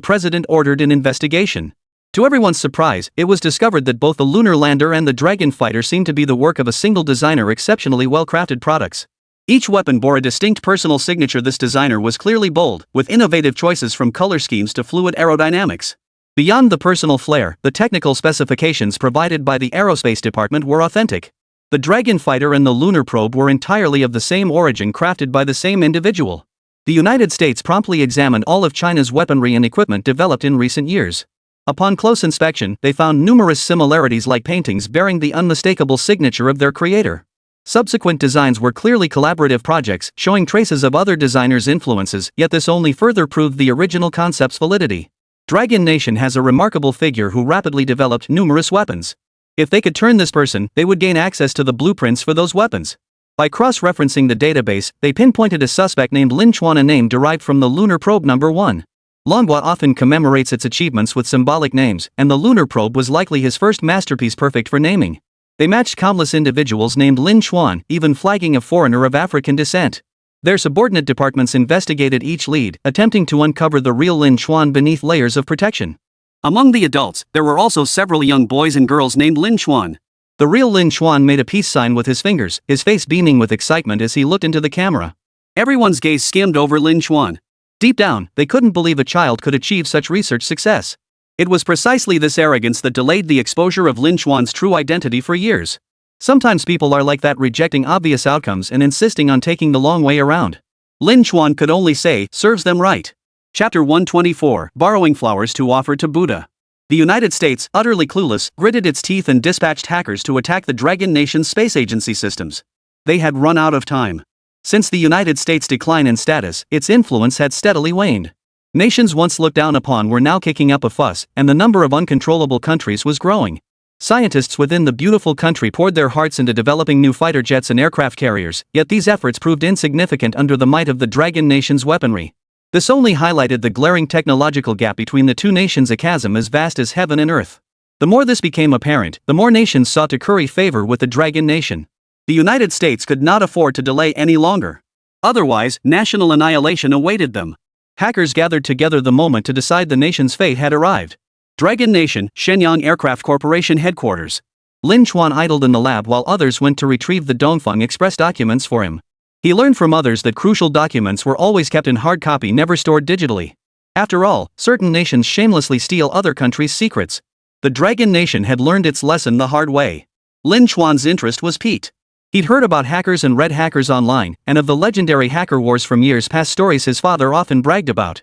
president ordered an investigation. To everyone's surprise, it was discovered that both the lunar lander and the Dragon fighter seemed to be the work of a single designer, exceptionally well-crafted products. Each weapon bore a distinct personal signature. This designer was clearly bold, with innovative choices from color schemes to fluid aerodynamics. Beyond the personal flair, the technical specifications provided by the aerospace department were authentic. The Dragon fighter and the lunar probe were entirely of the same origin, crafted by the same individual. The United States promptly examined all of China's weaponry and equipment developed in recent years. Upon close inspection, they found numerous similarities, like paintings bearing the unmistakable signature of their creator. Subsequent designs were clearly collaborative projects, showing traces of other designers' influences, yet this only further proved the original concept's validity. Dragon Nation has a remarkable figure who rapidly developed numerous weapons. If they could turn this person, they would gain access to the blueprints for those weapons. By cross-referencing the database, they pinpointed a suspect named Lin Chuan, a name derived from the lunar probe number 1. Longhua often commemorates its achievements with symbolic names, and the lunar probe was likely his first masterpiece, perfect for naming. They matched countless individuals named Lin Chuan, even flagging a foreigner of African descent. Their subordinate departments investigated each lead, attempting to uncover the real Lin Chuan beneath layers of protection. Among the adults, there were also several young boys and girls named Lin Chuan. The real Lin Chuan made a peace sign with his fingers, his face beaming with excitement as he looked into the camera. Everyone's gaze skimmed over Lin Chuan. Deep down, they couldn't believe a child could achieve such research success. It was precisely this arrogance that delayed the exposure of Lin Chuan's true identity for years. Sometimes people are like that, rejecting obvious outcomes and insisting on taking the long way around. Lin Chuan could only say, serves them right. Chapter 124, Borrowing Flowers to Offer to Buddha. The United States, utterly clueless, gritted its teeth and dispatched hackers to attack the Dragon Nation's space agency systems. They had run out of time. Since the United States' decline in status, its influence had steadily waned. Nations once looked down upon were now kicking up a fuss, and the number of uncontrollable countries was growing. Scientists within the beautiful country poured their hearts into developing new fighter jets and aircraft carriers, yet these efforts proved insignificant under the might of the Dragon Nation's weaponry. This only highlighted the glaring technological gap between the two nations, a chasm as vast as heaven and earth. The more this became apparent, the more nations sought to curry favor with the Dragon Nation. The United States could not afford to delay any longer. Otherwise, national annihilation awaited them. Hackers gathered together the moment to decide the nation's fate had arrived. Dragon Nation, Shenyang Aircraft Corporation Headquarters. Lin Chuan idled in the lab while others went to retrieve the Dongfeng Express documents for him. He learned from others that crucial documents were always kept in hard copy, never stored digitally. After all, certain nations shamelessly steal other countries' secrets. The Dragon Nation had learned its lesson the hard way. Lin Chuan's interest was piqued. He'd heard about hackers and red hackers online, and of the legendary hacker wars from years past, stories his father often bragged about.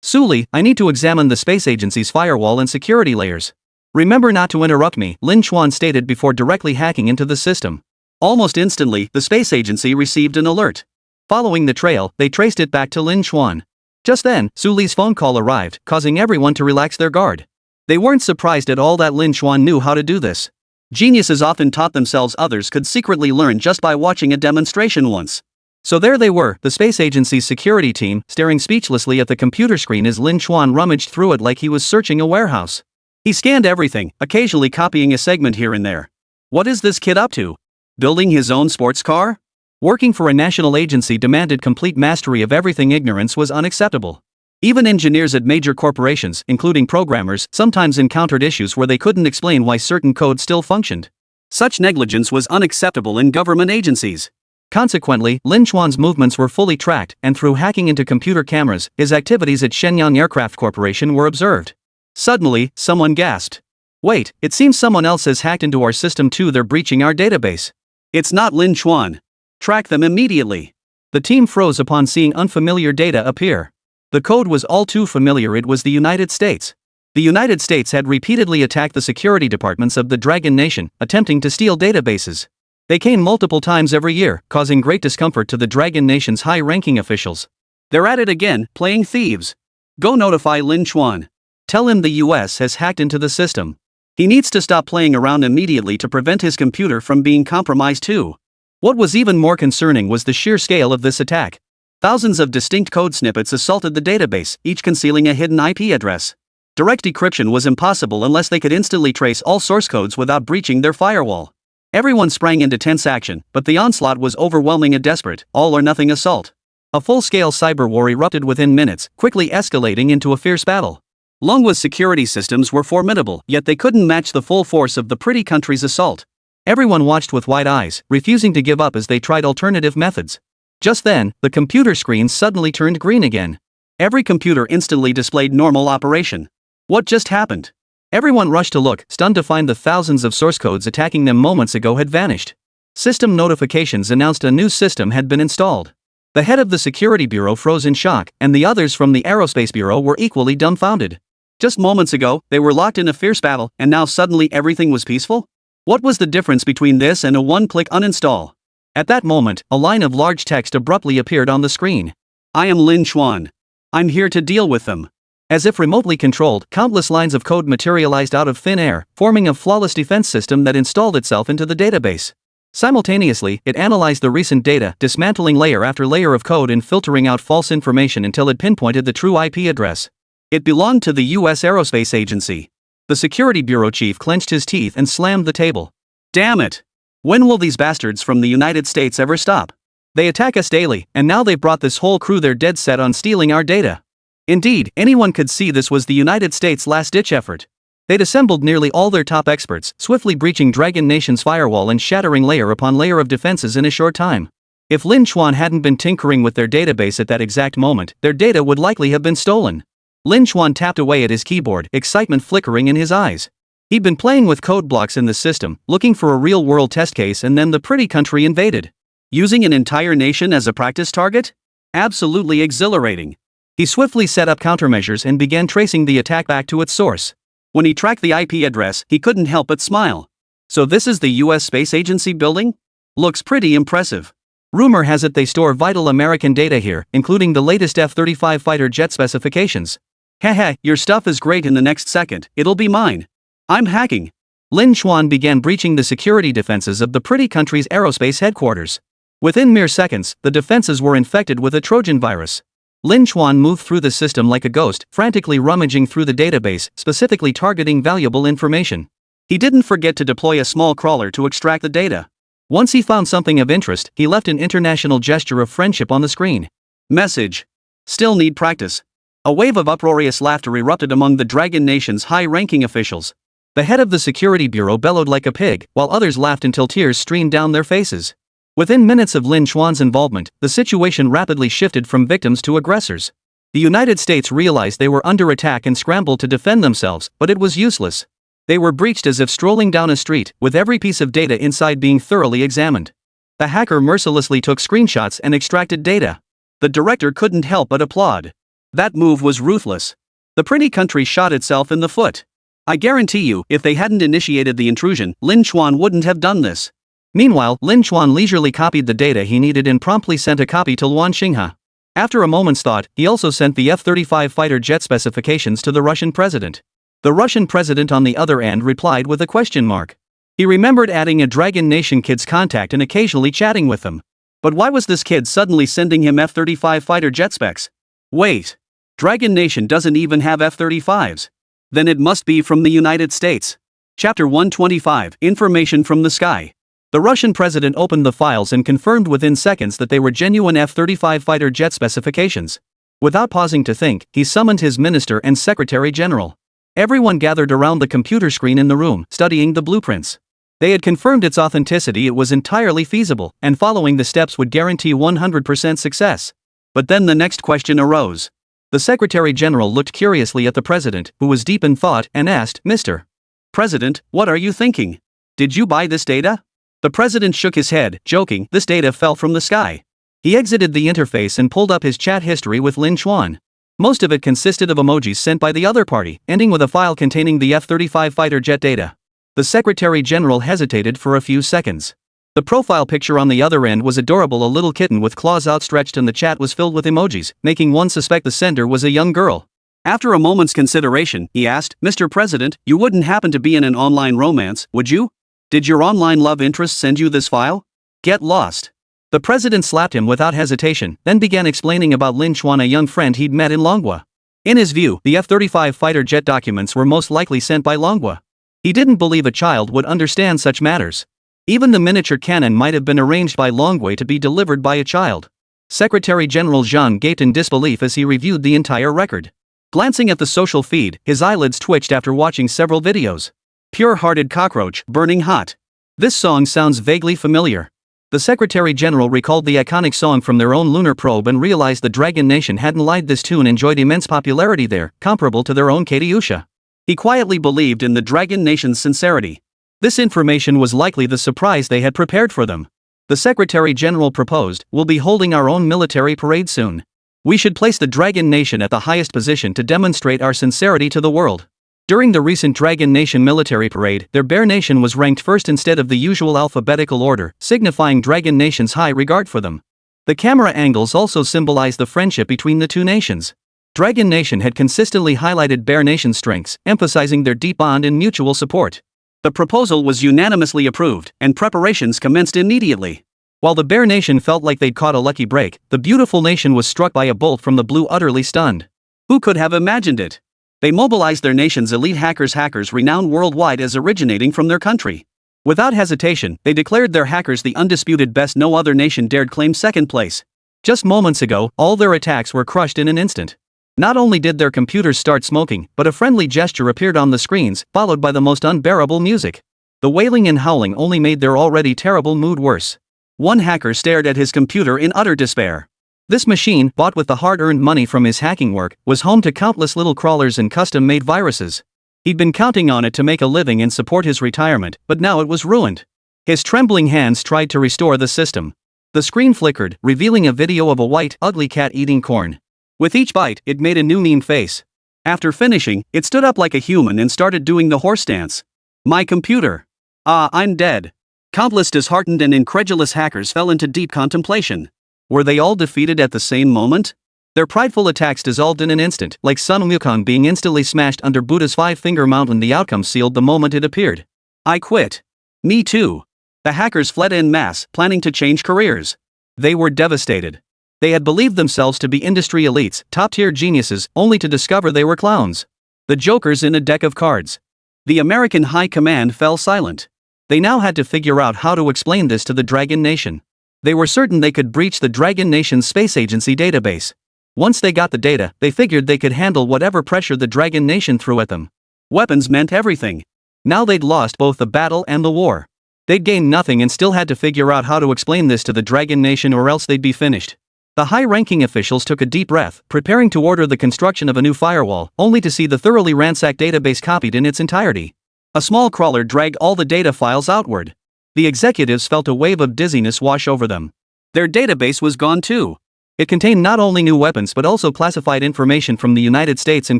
Suli, I need to examine the space agency's firewall and security layers. Remember not to interrupt me, Lin Chuan stated before directly hacking into the system. Almost instantly, the space agency received an alert. Following the trail, they traced it back to Lin Chuan. Just then, Suli's phone call arrived, causing everyone to relax their guard. They weren't surprised at all that Lin Chuan knew how to do this. Geniuses often taught themselves others could secretly learn just by watching a demonstration once. So there they were, the space agency's security team, staring speechlessly at the computer screen as Lin Chuan rummaged through it like he was searching a warehouse. He scanned everything, occasionally copying a segment here and there. What is this kid up to? Building his own sports car? Working for a national agency demanded complete mastery of everything. Ignorance was unacceptable. Even engineers at major corporations, including programmers, sometimes encountered issues where they couldn't explain why certain code still functioned. Such negligence was unacceptable in government agencies. Consequently, Lin Chuan's movements were fully tracked, and through hacking into computer cameras, his activities at Shenyang Aircraft Corporation were observed. Suddenly, someone gasped. Wait, it seems someone else has hacked into our system too. They're breaching our database. It's not Lin Chuan. Track them immediately. The team froze upon seeing unfamiliar data appear. The code was all too familiar. It was the United States. The United States had repeatedly attacked the security departments of the Dragon Nation, attempting to steal databases. They came multiple times every year, causing great discomfort to the Dragon Nation's high-ranking officials. They're at it again, playing thieves. Go notify Lin Chuan. Tell him the US has hacked into the system. He needs to stop playing around immediately to prevent his computer from being compromised too. What was even more concerning was the sheer scale of this attack. Thousands of distinct code snippets assaulted the database, each concealing a hidden IP address. Direct decryption was impossible unless they could instantly trace all source codes without breaching their firewall. Everyone sprang into tense action, but the onslaught was overwhelming, a desperate, all-or-nothing assault. A full-scale cyber war erupted within minutes, quickly escalating into a fierce battle. Longwa's security systems were formidable, yet they couldn't match the full force of the pretty country's assault. Everyone watched with wide eyes, refusing to give up as they tried alternative methods. Just then, the computer screen suddenly turned green again. Every computer instantly displayed normal operation. What just happened? Everyone rushed to look, stunned to find the thousands of source codes attacking them moments ago had vanished. System notifications announced a new system had been installed. The head of the security bureau froze in shock, and the others from the aerospace bureau were equally dumbfounded. Just moments ago, they were locked in a fierce battle, and now suddenly everything was peaceful? What was the difference between this and a one-click uninstall? At that moment, a line of large text abruptly appeared on the screen. I am Lin Chuan. I'm here to deal with them. As if remotely controlled, countless lines of code materialized out of thin air, forming a flawless defense system that installed itself into the database. Simultaneously, it analyzed the recent data, dismantling layer after layer of code and filtering out false information until it pinpointed the true IP address. It belonged to the U.S. Aerospace Agency. The security bureau chief clenched his teeth and slammed the table. Damn it! When will these bastards from the United States ever stop? They attack us daily, and now they've brought this whole crew. They're dead set on stealing our data. Indeed, anyone could see this was the United States' last-ditch effort. They'd assembled nearly all their top experts, swiftly breaching Dragon Nation's firewall and shattering layer upon layer of defenses in a short time. If Lin Chuan hadn't been tinkering with their database at that exact moment, their data would likely have been stolen. Lin Chuan tapped away at his keyboard, excitement flickering in his eyes. He'd been playing with code blocks in the system, looking for a real-world test case, and then the pretty country invaded. Using an entire nation as a practice target? Absolutely exhilarating. He swiftly set up countermeasures and began tracing the attack back to its source. When he tracked the IP address, he couldn't help but smile. So this is the US Space Agency building? Looks pretty impressive. Rumor has it they store vital American data here, including the latest F-35 fighter jet specifications. Heh, your stuff is great. In the next second, it'll be mine. I'm hacking. Lin Chuan began breaching the security defenses of the pretty country's aerospace headquarters. Within mere seconds, the defenses were infected with a Trojan virus. Lin Chuan moved through the system like a ghost, frantically rummaging through the database, specifically targeting valuable information. He didn't forget to deploy a small crawler to extract the data. Once he found something of interest, he left an international gesture of friendship on the screen. Message. Still need practice. A wave of uproarious laughter erupted among the Dragon Nation's high-ranking officials. The head of the security bureau bellowed like a pig, while others laughed until tears streamed down their faces. Within minutes of Lin Chuan's involvement, the situation rapidly shifted from victims to aggressors. The United States realized they were under attack and scrambled to defend themselves, but it was useless. They were breached as if strolling down a street, with every piece of data inside being thoroughly examined. The hacker mercilessly took screenshots and extracted data. The director couldn't help but applaud. That move was ruthless. The pretty country shot itself in the foot. I guarantee you, if they hadn't initiated the intrusion, Lin Chuan wouldn't have done this. Meanwhile, Lin Chuan leisurely copied the data he needed and promptly sent a copy to Luan Xinghe. After a moment's thought, he also sent the F-35 fighter jet specifications to the Russian president. The Russian president on the other end replied with a question mark. He remembered adding a Dragon Nation kid's contact and occasionally chatting with them. But why was this kid suddenly sending him F-35 fighter jet specs? Wait. Dragon Nation doesn't even have F-35s. Then it must be from the United States. Chapter 125, Information from the Sky. The Russian president opened the files and confirmed within seconds that they were genuine F-35 fighter jet specifications. Without pausing to think, he summoned his minister and secretary general. Everyone gathered around the computer screen in the room, studying the blueprints. They had confirmed its authenticity. It was entirely feasible, and following the steps would guarantee 100% success. But then the next question arose. The Secretary General looked curiously at the president, who was deep in thought, and asked, "Mr. President, what are you thinking? Did you buy this data?" The president shook his head, joking, "This data fell from the sky." He exited the interface and pulled up his chat history with Lin Chuan. Most of it consisted of emojis sent by the other party, ending with a file containing the F-35 fighter jet data. The Secretary General hesitated for a few seconds. The profile picture on the other end was adorable, a little kitten with claws outstretched, and the chat was filled with emojis, making one suspect the sender was a young girl. After a moment's consideration, he asked, "Mr. President, you wouldn't happen to be in an online romance, would you? Did your online love interest send you this file? Get lost." The president slapped him without hesitation, then began explaining about Lin Chuan, a young friend he'd met in Longhua. In his view, the F-35 fighter jet documents were most likely sent by Longhua. He didn't believe a child would understand such matters. Even the miniature cannon might have been arranged by Longhua to be delivered by a child. Secretary General Zhang gaped in disbelief as he reviewed the entire record. Glancing at the social feed, his eyelids twitched after watching several videos. Pure-hearted cockroach, burning hot. This song sounds vaguely familiar. The Secretary General recalled the iconic song from their own lunar probe and realized the Dragon Nation hadn't lied. This tune enjoyed immense popularity there, comparable to their own Katyusha. He quietly believed in the Dragon Nation's sincerity. This information was likely the surprise they had prepared for them. The Secretary General proposed, "We'll be holding our own military parade soon. We should place the Dragon Nation at the highest position to demonstrate our sincerity to the world." During the recent Dragon Nation military parade, their Bear Nation was ranked first instead of the usual alphabetical order, signifying Dragon Nation's high regard for them. The camera angles also symbolized the friendship between the two nations. Dragon Nation had consistently highlighted Bear Nation's strengths, emphasizing their deep bond and mutual support. The proposal was unanimously approved, and preparations commenced immediately. While the Bear Nation felt like they'd caught a lucky break, the beautiful nation was struck by a bolt from the blue, utterly stunned. Who could have imagined it? They mobilized their nation's elite hackers renowned worldwide as originating from their country. Without hesitation, they declared their hackers the undisputed best. No other nation dared claim second place. Just moments ago, all their attacks were crushed in an instant. Not only did their computers start smoking, but a friendly gesture appeared on the screens, followed by the most unbearable music. The wailing and howling only made their already terrible mood worse. One hacker stared at his computer in utter despair. This machine, bought with the hard-earned money from his hacking work, was home to countless little crawlers and custom-made viruses. He'd been counting on it to make a living and support his retirement, but now it was ruined. His trembling hands tried to restore the system. The screen flickered, revealing a video of a white, ugly cat eating corn. With each bite, it made a new meme face. After finishing, it stood up like a human and started doing the horse dance. My computer. I'm dead. Countless disheartened and incredulous hackers fell into deep contemplation. Were they all defeated at the same moment? Their prideful attacks dissolved in an instant, like Sun Wukong being instantly smashed under Buddha's five-finger mountain. The outcome sealed the moment it appeared. I quit. Me too. The hackers fled en masse, planning to change careers. They were devastated. They had believed themselves to be industry elites, top-tier geniuses, only to discover they were clowns. The jokers in a deck of cards. The American High Command fell silent. They now had to figure out how to explain this to the Dragon Nation. They were certain they could breach the Dragon Nation's space agency database. Once they got the data, they figured they could handle whatever pressure the Dragon Nation threw at them. Weapons meant everything. Now they'd lost both the battle and the war. They'd gained nothing and still had to figure out how to explain this to the Dragon Nation, or else they'd be finished. The high-ranking officials took a deep breath, preparing to order the construction of a new firewall, only to see the thoroughly ransacked database copied in its entirety. A small crawler dragged all the data files outward. The executives felt a wave of dizziness wash over them. Their database was gone too. It contained not only new weapons but also classified information from the United States and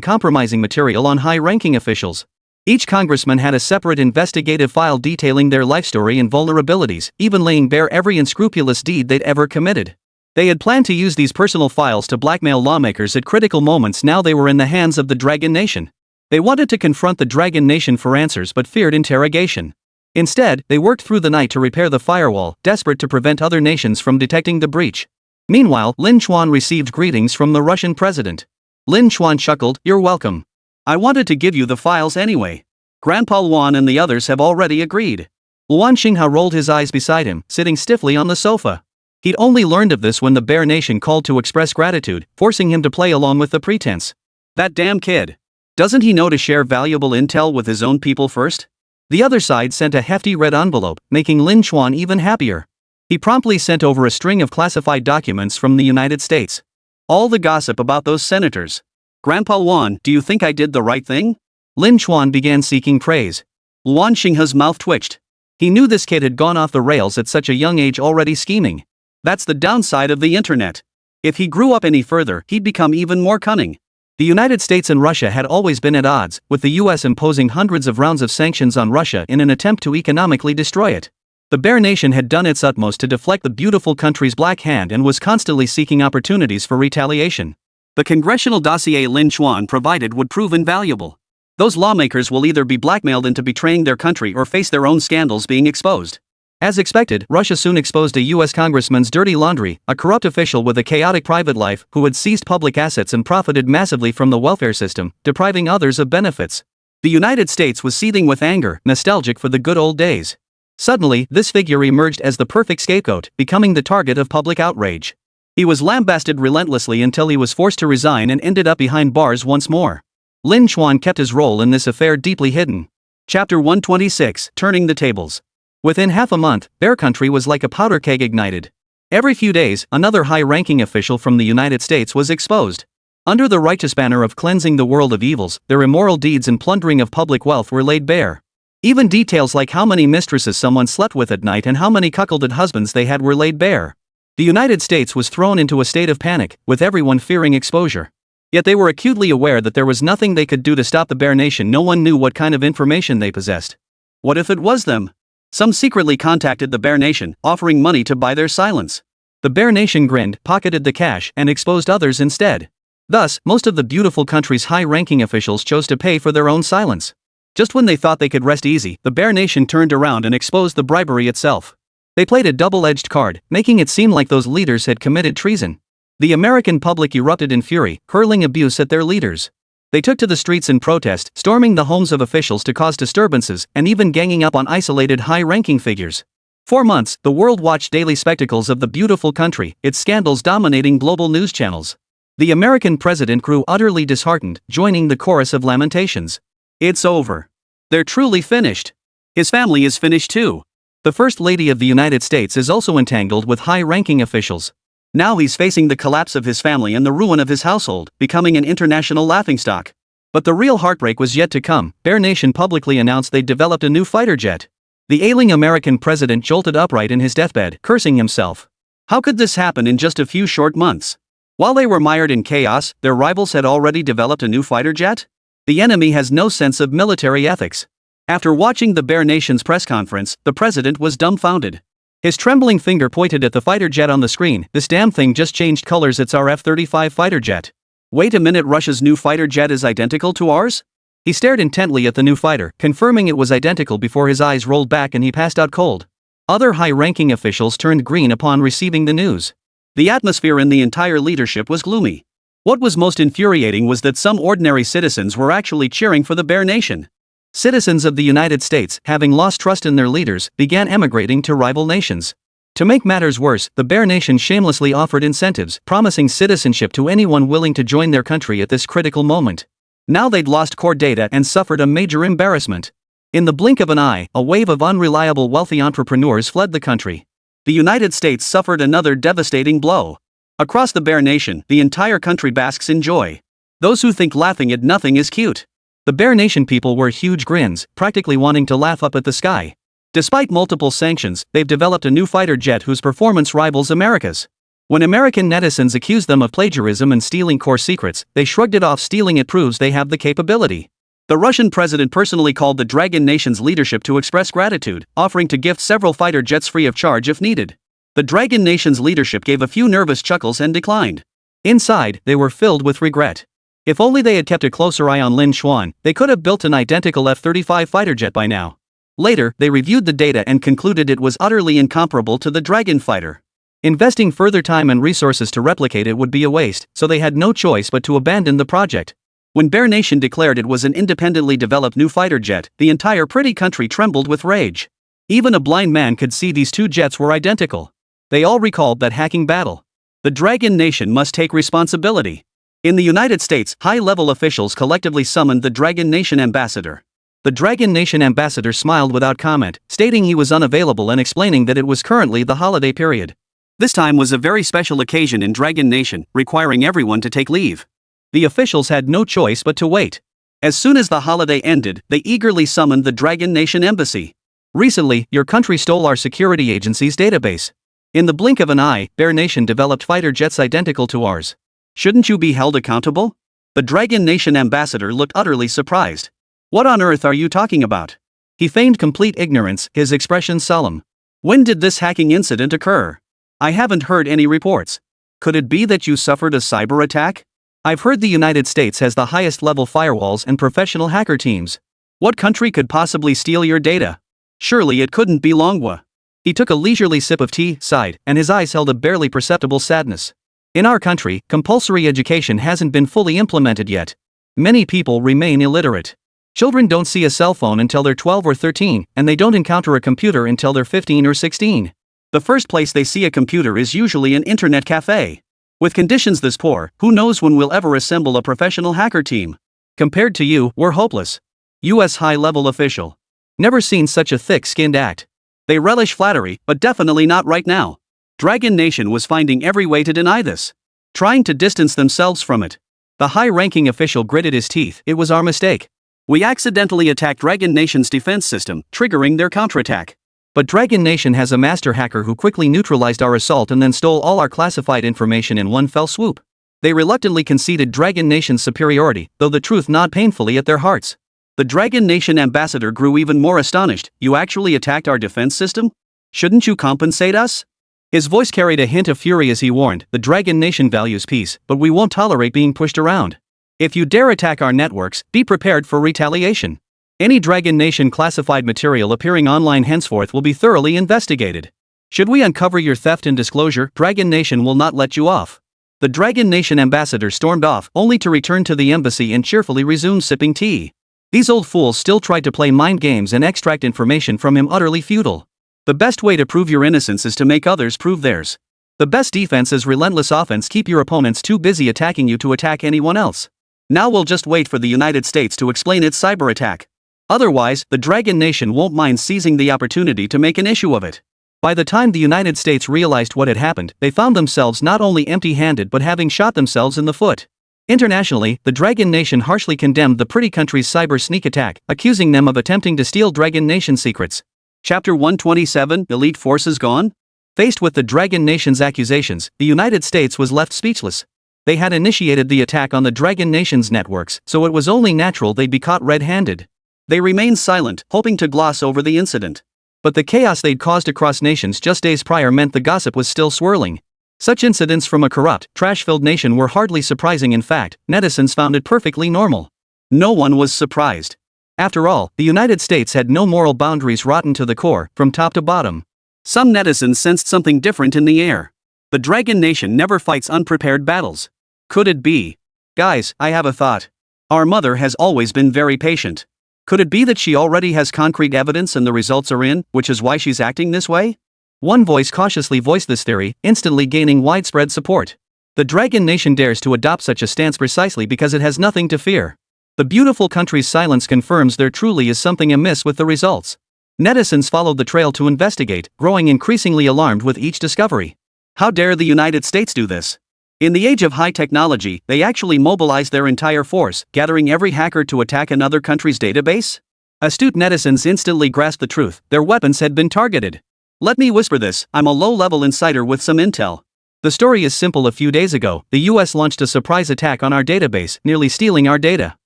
compromising material on high-ranking officials. Each congressman had a separate investigative file detailing their life story and vulnerabilities, even laying bare every unscrupulous deed they'd ever committed. They had planned to use these personal files to blackmail lawmakers at critical moments. Now they were in the hands of the Dragon Nation. They wanted to confront the Dragon Nation for answers but feared interrogation. Instead, they worked through the night to repair the firewall, desperate to prevent other nations from detecting the breach. Meanwhile, Lin Chuan received greetings from the Russian president. Lin Chuan chuckled, "You're welcome. I wanted to give you the files anyway. Grandpa Luan and the others have already agreed." Luan Xinghao rolled his eyes beside him, sitting stiffly on the sofa. He'd only learned of this when the Bear Nation called to express gratitude, forcing him to play along with the pretense. That damn kid. Doesn't he know to share valuable intel with his own people first? The other side sent a hefty red envelope, making Lin Chuan even happier. He promptly sent over a string of classified documents from the United States. All the gossip about those senators. Grandpa Luan, do you think I did the right thing? Lin Chuan began seeking praise. Luan Xinghe's mouth twitched. He knew this kid had gone off the rails at such a young age, already scheming. That's the downside of the internet. If he grew up any further, he'd become even more cunning. The United States and Russia had always been at odds, with the US imposing hundreds of rounds of sanctions on Russia in an attempt to economically destroy it. The Bear Nation had done its utmost to deflect the beautiful country's black hand and was constantly seeking opportunities for retaliation. The congressional dossier Lin Chuan provided would prove invaluable. Those lawmakers will either be blackmailed into betraying their country or face their own scandals being exposed. As expected, Russia soon exposed a US congressman's dirty laundry, a corrupt official with a chaotic private life who had seized public assets and profited massively from the welfare system, depriving others of benefits. The United States was seething with anger, nostalgic for the good old days. Suddenly, this figure emerged as the perfect scapegoat, becoming the target of public outrage. He was lambasted relentlessly until he was forced to resign and ended up behind bars once more. Lin Chuan kept his role in this affair deeply hidden. Chapter 126, Turning the Tables. Within half a month, Bear Country was like a powder keg ignited. Every few days, another high-ranking official from the United States was exposed. Under the righteous banner of cleansing the world of evils, their immoral deeds and plundering of public wealth were laid bare. Even details like how many mistresses someone slept with at night and how many cuckolded husbands they had were laid bare. The United States was thrown into a state of panic, with everyone fearing exposure. Yet they were acutely aware that there was nothing they could do to stop the Bear Nation. No one knew what kind of information they possessed. What if it was them? Some secretly contacted the Bear Nation, offering money to buy their silence. The Bear Nation grinned, pocketed the cash, and exposed others instead. Thus, most of the beautiful country's high-ranking officials chose to pay for their own silence. Just when they thought they could rest easy, the Bear Nation turned around and exposed the bribery itself. They played a double-edged card, making it seem like those leaders had committed treason. The American public erupted in fury, hurling abuse at their leaders. They took to the streets in protest, storming the homes of officials to cause disturbances, and even ganging up on isolated high-ranking figures. For months, the world watched daily spectacles of the beautiful country, its scandals dominating global news channels. The American president grew utterly disheartened, joining the chorus of lamentations. It's over. They're truly finished. His family is finished too. The First Lady of the United States is also entangled with high-ranking officials. Now he's facing the collapse of his family and the ruin of his household, becoming an international laughingstock. But the real heartbreak was yet to come. Bear Nation publicly announced they'd developed a new fighter jet. The ailing American president jolted upright in his deathbed, cursing himself. How could this happen in just a few short months? While they were mired in chaos, their rivals had already developed a new fighter jet? The enemy has no sense of military ethics. After watching the Bear Nation's press conference, the president was dumbfounded. His trembling finger pointed at the fighter jet on the screen. This damn thing just changed colors. It's our F-35 fighter jet. Wait a minute, Russia's new fighter jet is identical to ours? He stared intently at the new fighter, confirming it was identical before his eyes rolled back and he passed out cold. Other high-ranking officials turned green upon receiving the news. The atmosphere in the entire leadership was gloomy. What was most infuriating was that some ordinary citizens were actually cheering for the Bear Nation. Citizens of the United States, having lost trust in their leaders, began emigrating to rival nations. To make matters worse, the Bear Nation shamelessly offered incentives, promising citizenship to anyone willing to join their country at this critical moment. Now they'd lost core data and suffered a major embarrassment. In the blink of an eye, a wave of unreliable wealthy entrepreneurs fled the country. The United States suffered another devastating blow. Across the Bear Nation, the entire country basks in joy. Those who think laughing at nothing is cute. The Bear Nation people wear huge grins, practically wanting to laugh up at the sky. Despite multiple sanctions, they've developed a new fighter jet whose performance rivals America's. When American netizens accused them of plagiarism and stealing core secrets, they shrugged it off. Stealing it proves they have the capability. The Russian president personally called the Dragon Nation's leadership to express gratitude, offering to gift several fighter jets free of charge if needed. The Dragon Nation's leadership gave a few nervous chuckles and declined. Inside, they were filled with regret. If only they had kept a closer eye on Lin Xuan, they could have built an identical F-35 fighter jet by now. Later, they reviewed the data and concluded it was utterly incomparable to the Dragon fighter. Investing further time and resources to replicate it would be a waste, so they had no choice but to abandon the project. When Bear Nation declared it was an independently developed new fighter jet, the entire pretty country trembled with rage. Even a blind man could see these two jets were identical. They all recalled that hacking battle. The Dragon Nation must take responsibility. In the United States, high-level officials collectively summoned the Dragon Nation ambassador. The Dragon Nation ambassador smiled without comment, stating he was unavailable and explaining that it was currently the holiday period. This time was a very special occasion in Dragon Nation, requiring everyone to take leave. The officials had no choice but to wait. As soon as the holiday ended, they eagerly summoned the Dragon Nation embassy. Recently, your country stole our security agency's database. In the blink of an eye, Bear Nation developed fighter jets identical to ours. Shouldn't you be held accountable? The Dragon Nation ambassador looked utterly surprised. What on earth are you talking about? He feigned complete ignorance, his expression solemn. When did this hacking incident occur? I haven't heard any reports. Could it be that you suffered a cyber attack? I've heard the United States has the highest level firewalls and professional hacker teams. What country could possibly steal your data? Surely it couldn't be Longwa. He took a leisurely sip of tea, sighed, and his eyes held a barely perceptible sadness. In our country, compulsory education hasn't been fully implemented yet. Many people remain illiterate. Children don't see a cell phone until they're 12 or 13, and they don't encounter a computer until they're 15 or 16. The first place they see a computer is usually an internet cafe. With conditions this poor, who knows when we'll ever assemble a professional hacker team? Compared to you, we're hopeless. U.S. high-level official. Never seen such a thick-skinned act. They relish flattery, but definitely not right now. Dragon Nation was finding every way to deny this, trying to distance themselves from it. The high-ranking official gritted his teeth. It was our mistake. We accidentally attacked Dragon Nation's defense system, triggering their counterattack. But Dragon Nation has a master hacker who quickly neutralized our assault and then stole all our classified information in one fell swoop. They reluctantly conceded Dragon Nation's superiority, though the truth gnawed painfully at their hearts. The Dragon Nation ambassador grew even more astonished. You actually attacked our defense system? Shouldn't you compensate us? His voice carried a hint of fury as he warned, the Dragon Nation values peace, but we won't tolerate being pushed around. If you dare attack our networks, be prepared for retaliation. Any Dragon Nation classified material appearing online henceforth will be thoroughly investigated. Should we uncover your theft and disclosure, Dragon Nation will not let you off. The Dragon Nation ambassador stormed off, only to return to the embassy and cheerfully resume sipping tea. These old fools still tried to play mind games and extract information from him, utterly futile. The best way to prove your innocence is to make others prove theirs. The best defense is relentless offense. Keep your opponents too busy attacking you to attack anyone else. Now we'll just wait for the United States to explain its cyber attack. Otherwise, the Dragon Nation won't mind seizing the opportunity to make an issue of it. By the time the United States realized what had happened, they found themselves not only empty-handed but having shot themselves in the foot. Internationally, the Dragon Nation harshly condemned the pretty country's cyber sneak attack, accusing them of attempting to steal Dragon Nation secrets. Chapter 127, Elite Forces Gone? Faced with the Dragon Nation's accusations, the United States was left speechless. They had initiated the attack on the Dragon Nation's networks, so it was only natural they'd be caught red-handed. They remained silent, hoping to gloss over the incident. But the chaos they'd caused across nations just days prior meant the gossip was still swirling. Such incidents from a corrupt, trash-filled nation were hardly surprising. In fact, netizens found it perfectly normal. No one was surprised. After all, the United States had no moral boundaries rotten to the core, from top to bottom. Some netizens sensed something different in the air. The Dragon Nation never fights unprepared battles. Could it be? Guys, I have a thought. Our mother has always been very patient. Could it be that she already has concrete evidence and the results are in, which is why she's acting this way? One voice cautiously voiced this theory, instantly gaining widespread support. The Dragon Nation dares to adopt such a stance precisely because it has nothing to fear. The beautiful country's silence confirms there truly is something amiss with the results. Netizens followed the trail to investigate, growing increasingly alarmed with each discovery. How dare the United States do this? In the age of high technology, they actually mobilized their entire force, gathering every hacker to attack another country's database? Astute netizens instantly grasped the truth: their weapons had been targeted. Let me whisper this: I'm a low-level insider with some intel. The story is simple. A few days ago, the US launched a surprise attack on our database, nearly stealing our data.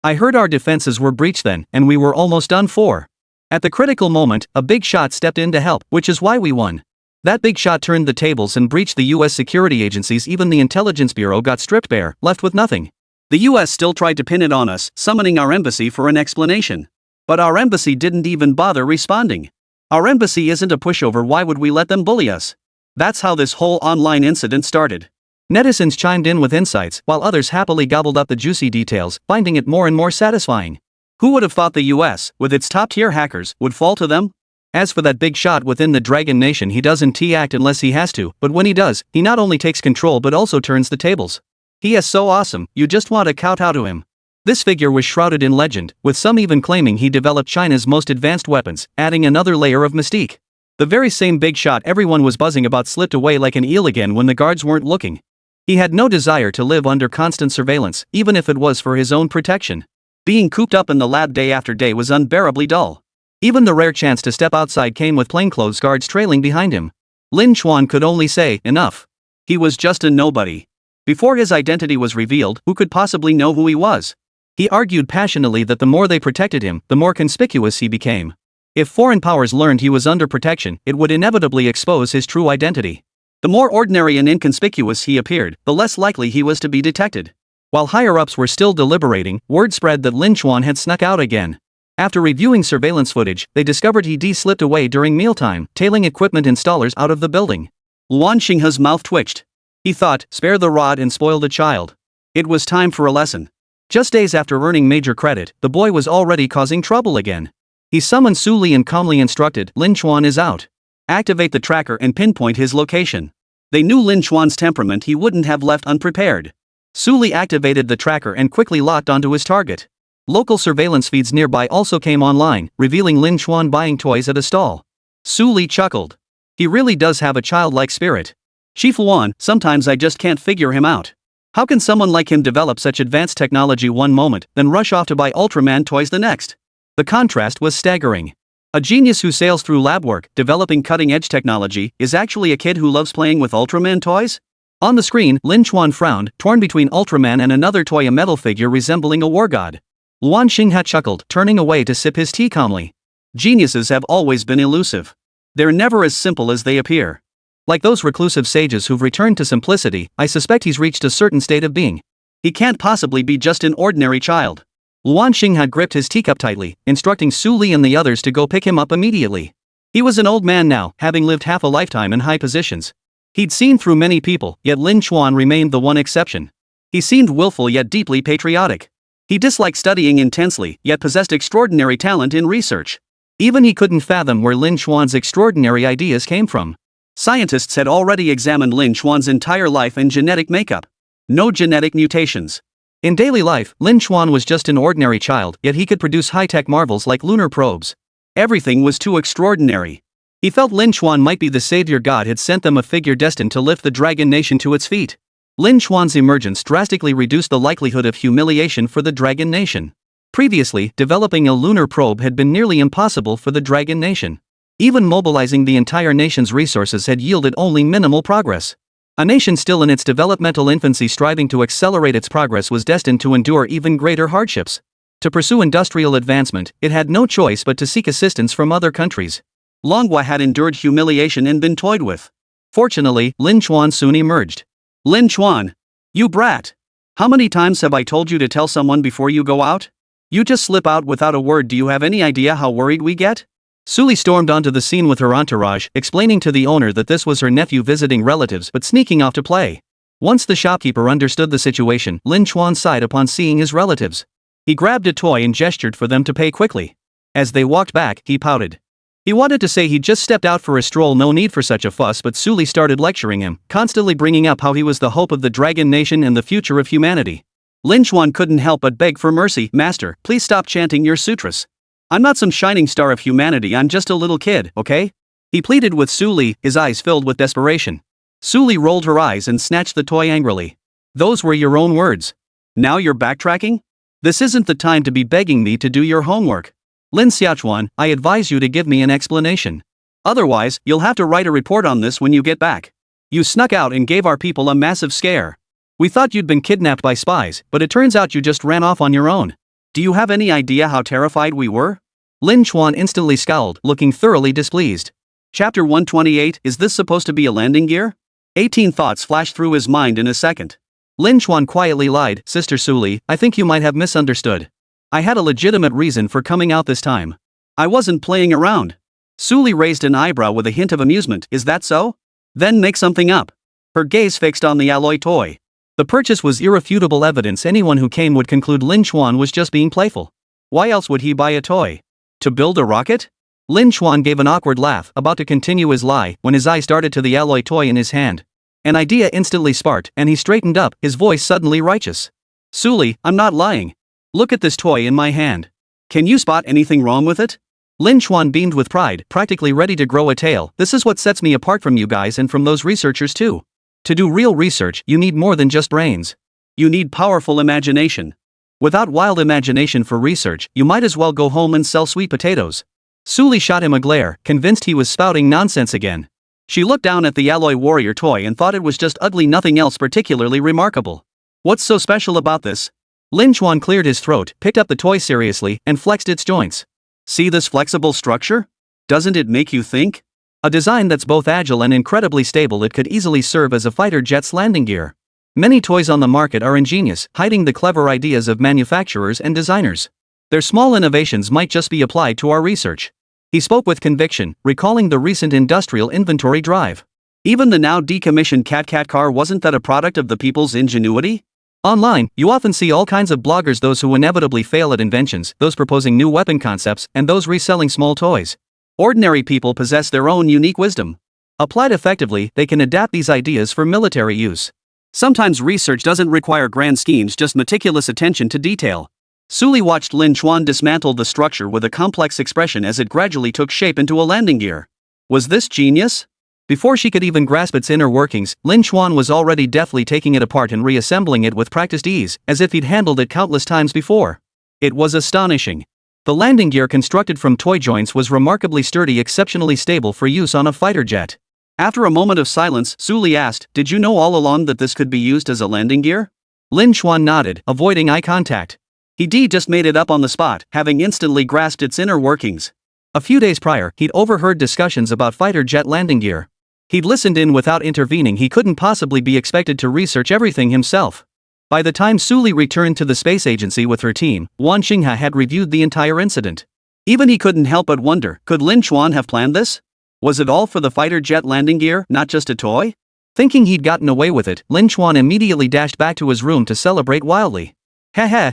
I heard our defenses were breached then, and we were almost done for. At the critical moment, a big shot stepped in to help, which is why we won. That big shot turned the tables and breached the US security agencies. Even the intelligence bureau got stripped bare, left with nothing. The US still tried to pin it on us, summoning our embassy for an explanation. But our embassy didn't even bother responding. Our embassy isn't a pushover. Why would we let them bully us? That's how this whole online incident started. Netizens chimed in with insights, while others happily gobbled up the juicy details, finding it more and more satisfying. Who would have thought the US, with its top-tier hackers, would fall to them? As for that big shot within the Dragon Nation, he doesn't act unless he has to, but when he does, he not only takes control but also turns the tables. He is so awesome, you just want to kowtow to him. This figure was shrouded in legend, with some even claiming he developed China's most advanced weapons, adding another layer of mystique. The very same big shot everyone was buzzing about slipped away like an eel again when the guards weren't looking. He had no desire to live under constant surveillance, even if it was for his own protection. Being cooped up in the lab day after day was unbearably dull. Even the rare chance to step outside came with plainclothes guards trailing behind him. Lin Chuan could only say, enough. He was just a nobody. Before his identity was revealed, who could possibly know who he was? He argued passionately that the more they protected him, the more conspicuous he became. If foreign powers learned he was under protection, it would inevitably expose his true identity. The more ordinary and inconspicuous he appeared, the less likely he was to be detected. While higher-ups were still deliberating, word spread that Lin Chuan had snuck out again. After reviewing surveillance footage, they discovered he slipped away during mealtime, tailing equipment installers out of the building. Luan Xinghe's mouth twitched. He thought, spare the rod and spoil the child. It was time for a lesson. Just days after earning major credit, the boy was already causing trouble again. He summoned Su Li and calmly instructed, Lin Chuan is out. Activate the tracker and pinpoint his location. They knew Lin Chuan's temperament, he wouldn't have left unprepared. Su Li activated the tracker and quickly locked onto his target. Local surveillance feeds nearby also came online, revealing Lin Chuan buying toys at a stall. Su Li chuckled. He really does have a childlike spirit. Chief Luan, sometimes I just can't figure him out. How can someone like him develop such advanced technology one moment, then rush off to buy Ultraman toys the next? The contrast was staggering. A genius who sails through lab work, developing cutting-edge technology, is actually a kid who loves playing with Ultraman toys? On the screen, Lin Chuan frowned, torn between Ultraman and another toy, a metal figure resembling a war god. Luan Xinghe chuckled, turning away to sip his tea calmly. Geniuses have always been elusive. They're never as simple as they appear. Like those reclusive sages who've returned to simplicity, I suspect he's reached a certain state of being. He can't possibly be just an ordinary child. Luan Xinghe gripped his teacup tightly, instructing Su Li and the others to go pick him up immediately. He was an old man now, having lived half a lifetime in high positions. He'd seen through many people, yet Lin Chuan remained the one exception. He seemed willful yet deeply patriotic. He disliked studying intensely, yet possessed extraordinary talent in research. Even he couldn't fathom where Lin Chuan's extraordinary ideas came from. Scientists had already examined Lin Chuan's entire life and genetic makeup. No genetic mutations. In daily life, Lin Chuan was just an ordinary child, yet he could produce high-tech marvels like lunar probes. Everything was too extraordinary. He felt Lin Chuan might be the savior God had sent them, a figure destined to lift the Dragon Nation to its feet. Lin Xuan's emergence drastically reduced the likelihood of humiliation for the Dragon Nation. Previously, developing a lunar probe had been nearly impossible for the Dragon Nation. Even mobilizing the entire nation's resources had yielded only minimal progress. A nation still in its developmental infancy striving to accelerate its progress was destined to endure even greater hardships. To pursue industrial advancement, it had no choice but to seek assistance from other countries. Longhua had endured humiliation and been toyed with. Fortunately, Lin Xuan soon emerged. Lin Xuan! You brat! How many times have I told you to tell someone before you go out? You just slip out without a word. Do you have any idea how worried we get? Suli stormed onto the scene with her entourage, explaining to the owner that this was her nephew visiting relatives but sneaking off to play. Once the shopkeeper understood the situation, Lin Xuan sighed upon seeing his relatives. He grabbed a toy and gestured for them to pay quickly. As they walked back, he pouted. He wanted to say he'd just stepped out for a stroll, no need for such a fuss, but Suli started lecturing him, constantly bringing up how he was the hope of the Dragon Nation and the future of humanity. Lin Xuan couldn't help but beg for mercy. Master, please stop chanting your sutras. I'm not some shining star of humanity, I'm just a little kid, okay? He pleaded with Suli, his eyes filled with desperation. Suli rolled her eyes and snatched the toy angrily. Those were your own words. Now you're backtracking? This isn't the time to be begging me to do your homework. Lin Xiaochuan, I advise you to give me an explanation. Otherwise, you'll have to write a report on this when you get back. You snuck out and gave our people a massive scare. We thought you'd been kidnapped by spies, but it turns out you just ran off on your own. Do you have any idea how terrified we were? Lin Xuan instantly scowled, looking thoroughly displeased. Chapter 128, is this supposed to be a landing gear? 18 thoughts flashed through his mind in a second. Lin Xuan quietly lied, Sister Suli, I think you might have misunderstood. I had a legitimate reason for coming out this time. I wasn't playing around. Suli raised an eyebrow with a hint of amusement. Is that so? Then make something up. Her gaze fixed on the alloy toy. The purchase was irrefutable evidence anyone who came would conclude Lin Xuan was just being playful. Why else would he buy a toy? To build a rocket? Lin Xuan gave an awkward laugh, about to continue his lie, when his eye darted to the alloy toy in his hand. An idea instantly sparked, and he straightened up, his voice suddenly righteous. Suli, I'm not lying. Look at this toy in my hand. Can you spot anything wrong with it? Lin Xuan beamed with pride, practically ready to grow a tail. This is what sets me apart from you guys and from those researchers too. To do real research, you need more than just brains. You need powerful imagination. Without wild imagination for research, you might as well go home and sell sweet potatoes. Suli shot him a glare, convinced he was spouting nonsense again. She looked down at the alloy warrior toy and thought it was just ugly, nothing else particularly remarkable. What's so special about this? Lin Xuan cleared his throat, picked up the toy seriously, and flexed its joints. See this flexible structure? Doesn't it make you think? A design that's both agile and incredibly stable, it could easily serve as a fighter jet's landing gear. Many toys on the market are ingenious, hiding the clever ideas of manufacturers and designers. Their small innovations might just be applied to our research. He spoke with conviction, recalling the recent industrial inventory drive. Even the now decommissioned Cat car, wasn't that a product of the people's ingenuity? Online, you often see all kinds of bloggers, those who inevitably fail at inventions, those proposing new weapon concepts, and those reselling small toys. Ordinary people possess their own unique wisdom. Applied effectively, they can adapt these ideas for military use. Sometimes research doesn't require grand schemes, just meticulous attention to detail. Suli watched Lin Xuan dismantle the structure with a complex expression as it gradually took shape into a landing gear. Was this genius? Before she could even grasp its inner workings, Lin Xuan was already deftly taking it apart and reassembling it with practiced ease, as if he'd handled it countless times before. It was astonishing. The landing gear, constructed from toy joints, was remarkably sturdy, exceptionally stable for use on a fighter jet. After a moment of silence, Suli asked, "Did you know all along that this could be used as a landing gear?" Lin Xuan nodded, avoiding eye contact. He just made it up on the spot, having instantly grasped its inner workings. A few days prior, he'd overheard discussions about fighter jet landing gear. He'd listened in without intervening. He couldn't possibly be expected to research everything himself. By the time Suli returned to the space agency with her team, Wan Xinghe had reviewed the entire incident. Even he couldn't help but wonder, could Lin Xuan have planned this? Was it all for the fighter jet landing gear, not just a toy? Thinking he'd gotten away with it, Lin Xuan immediately dashed back to his room to celebrate wildly.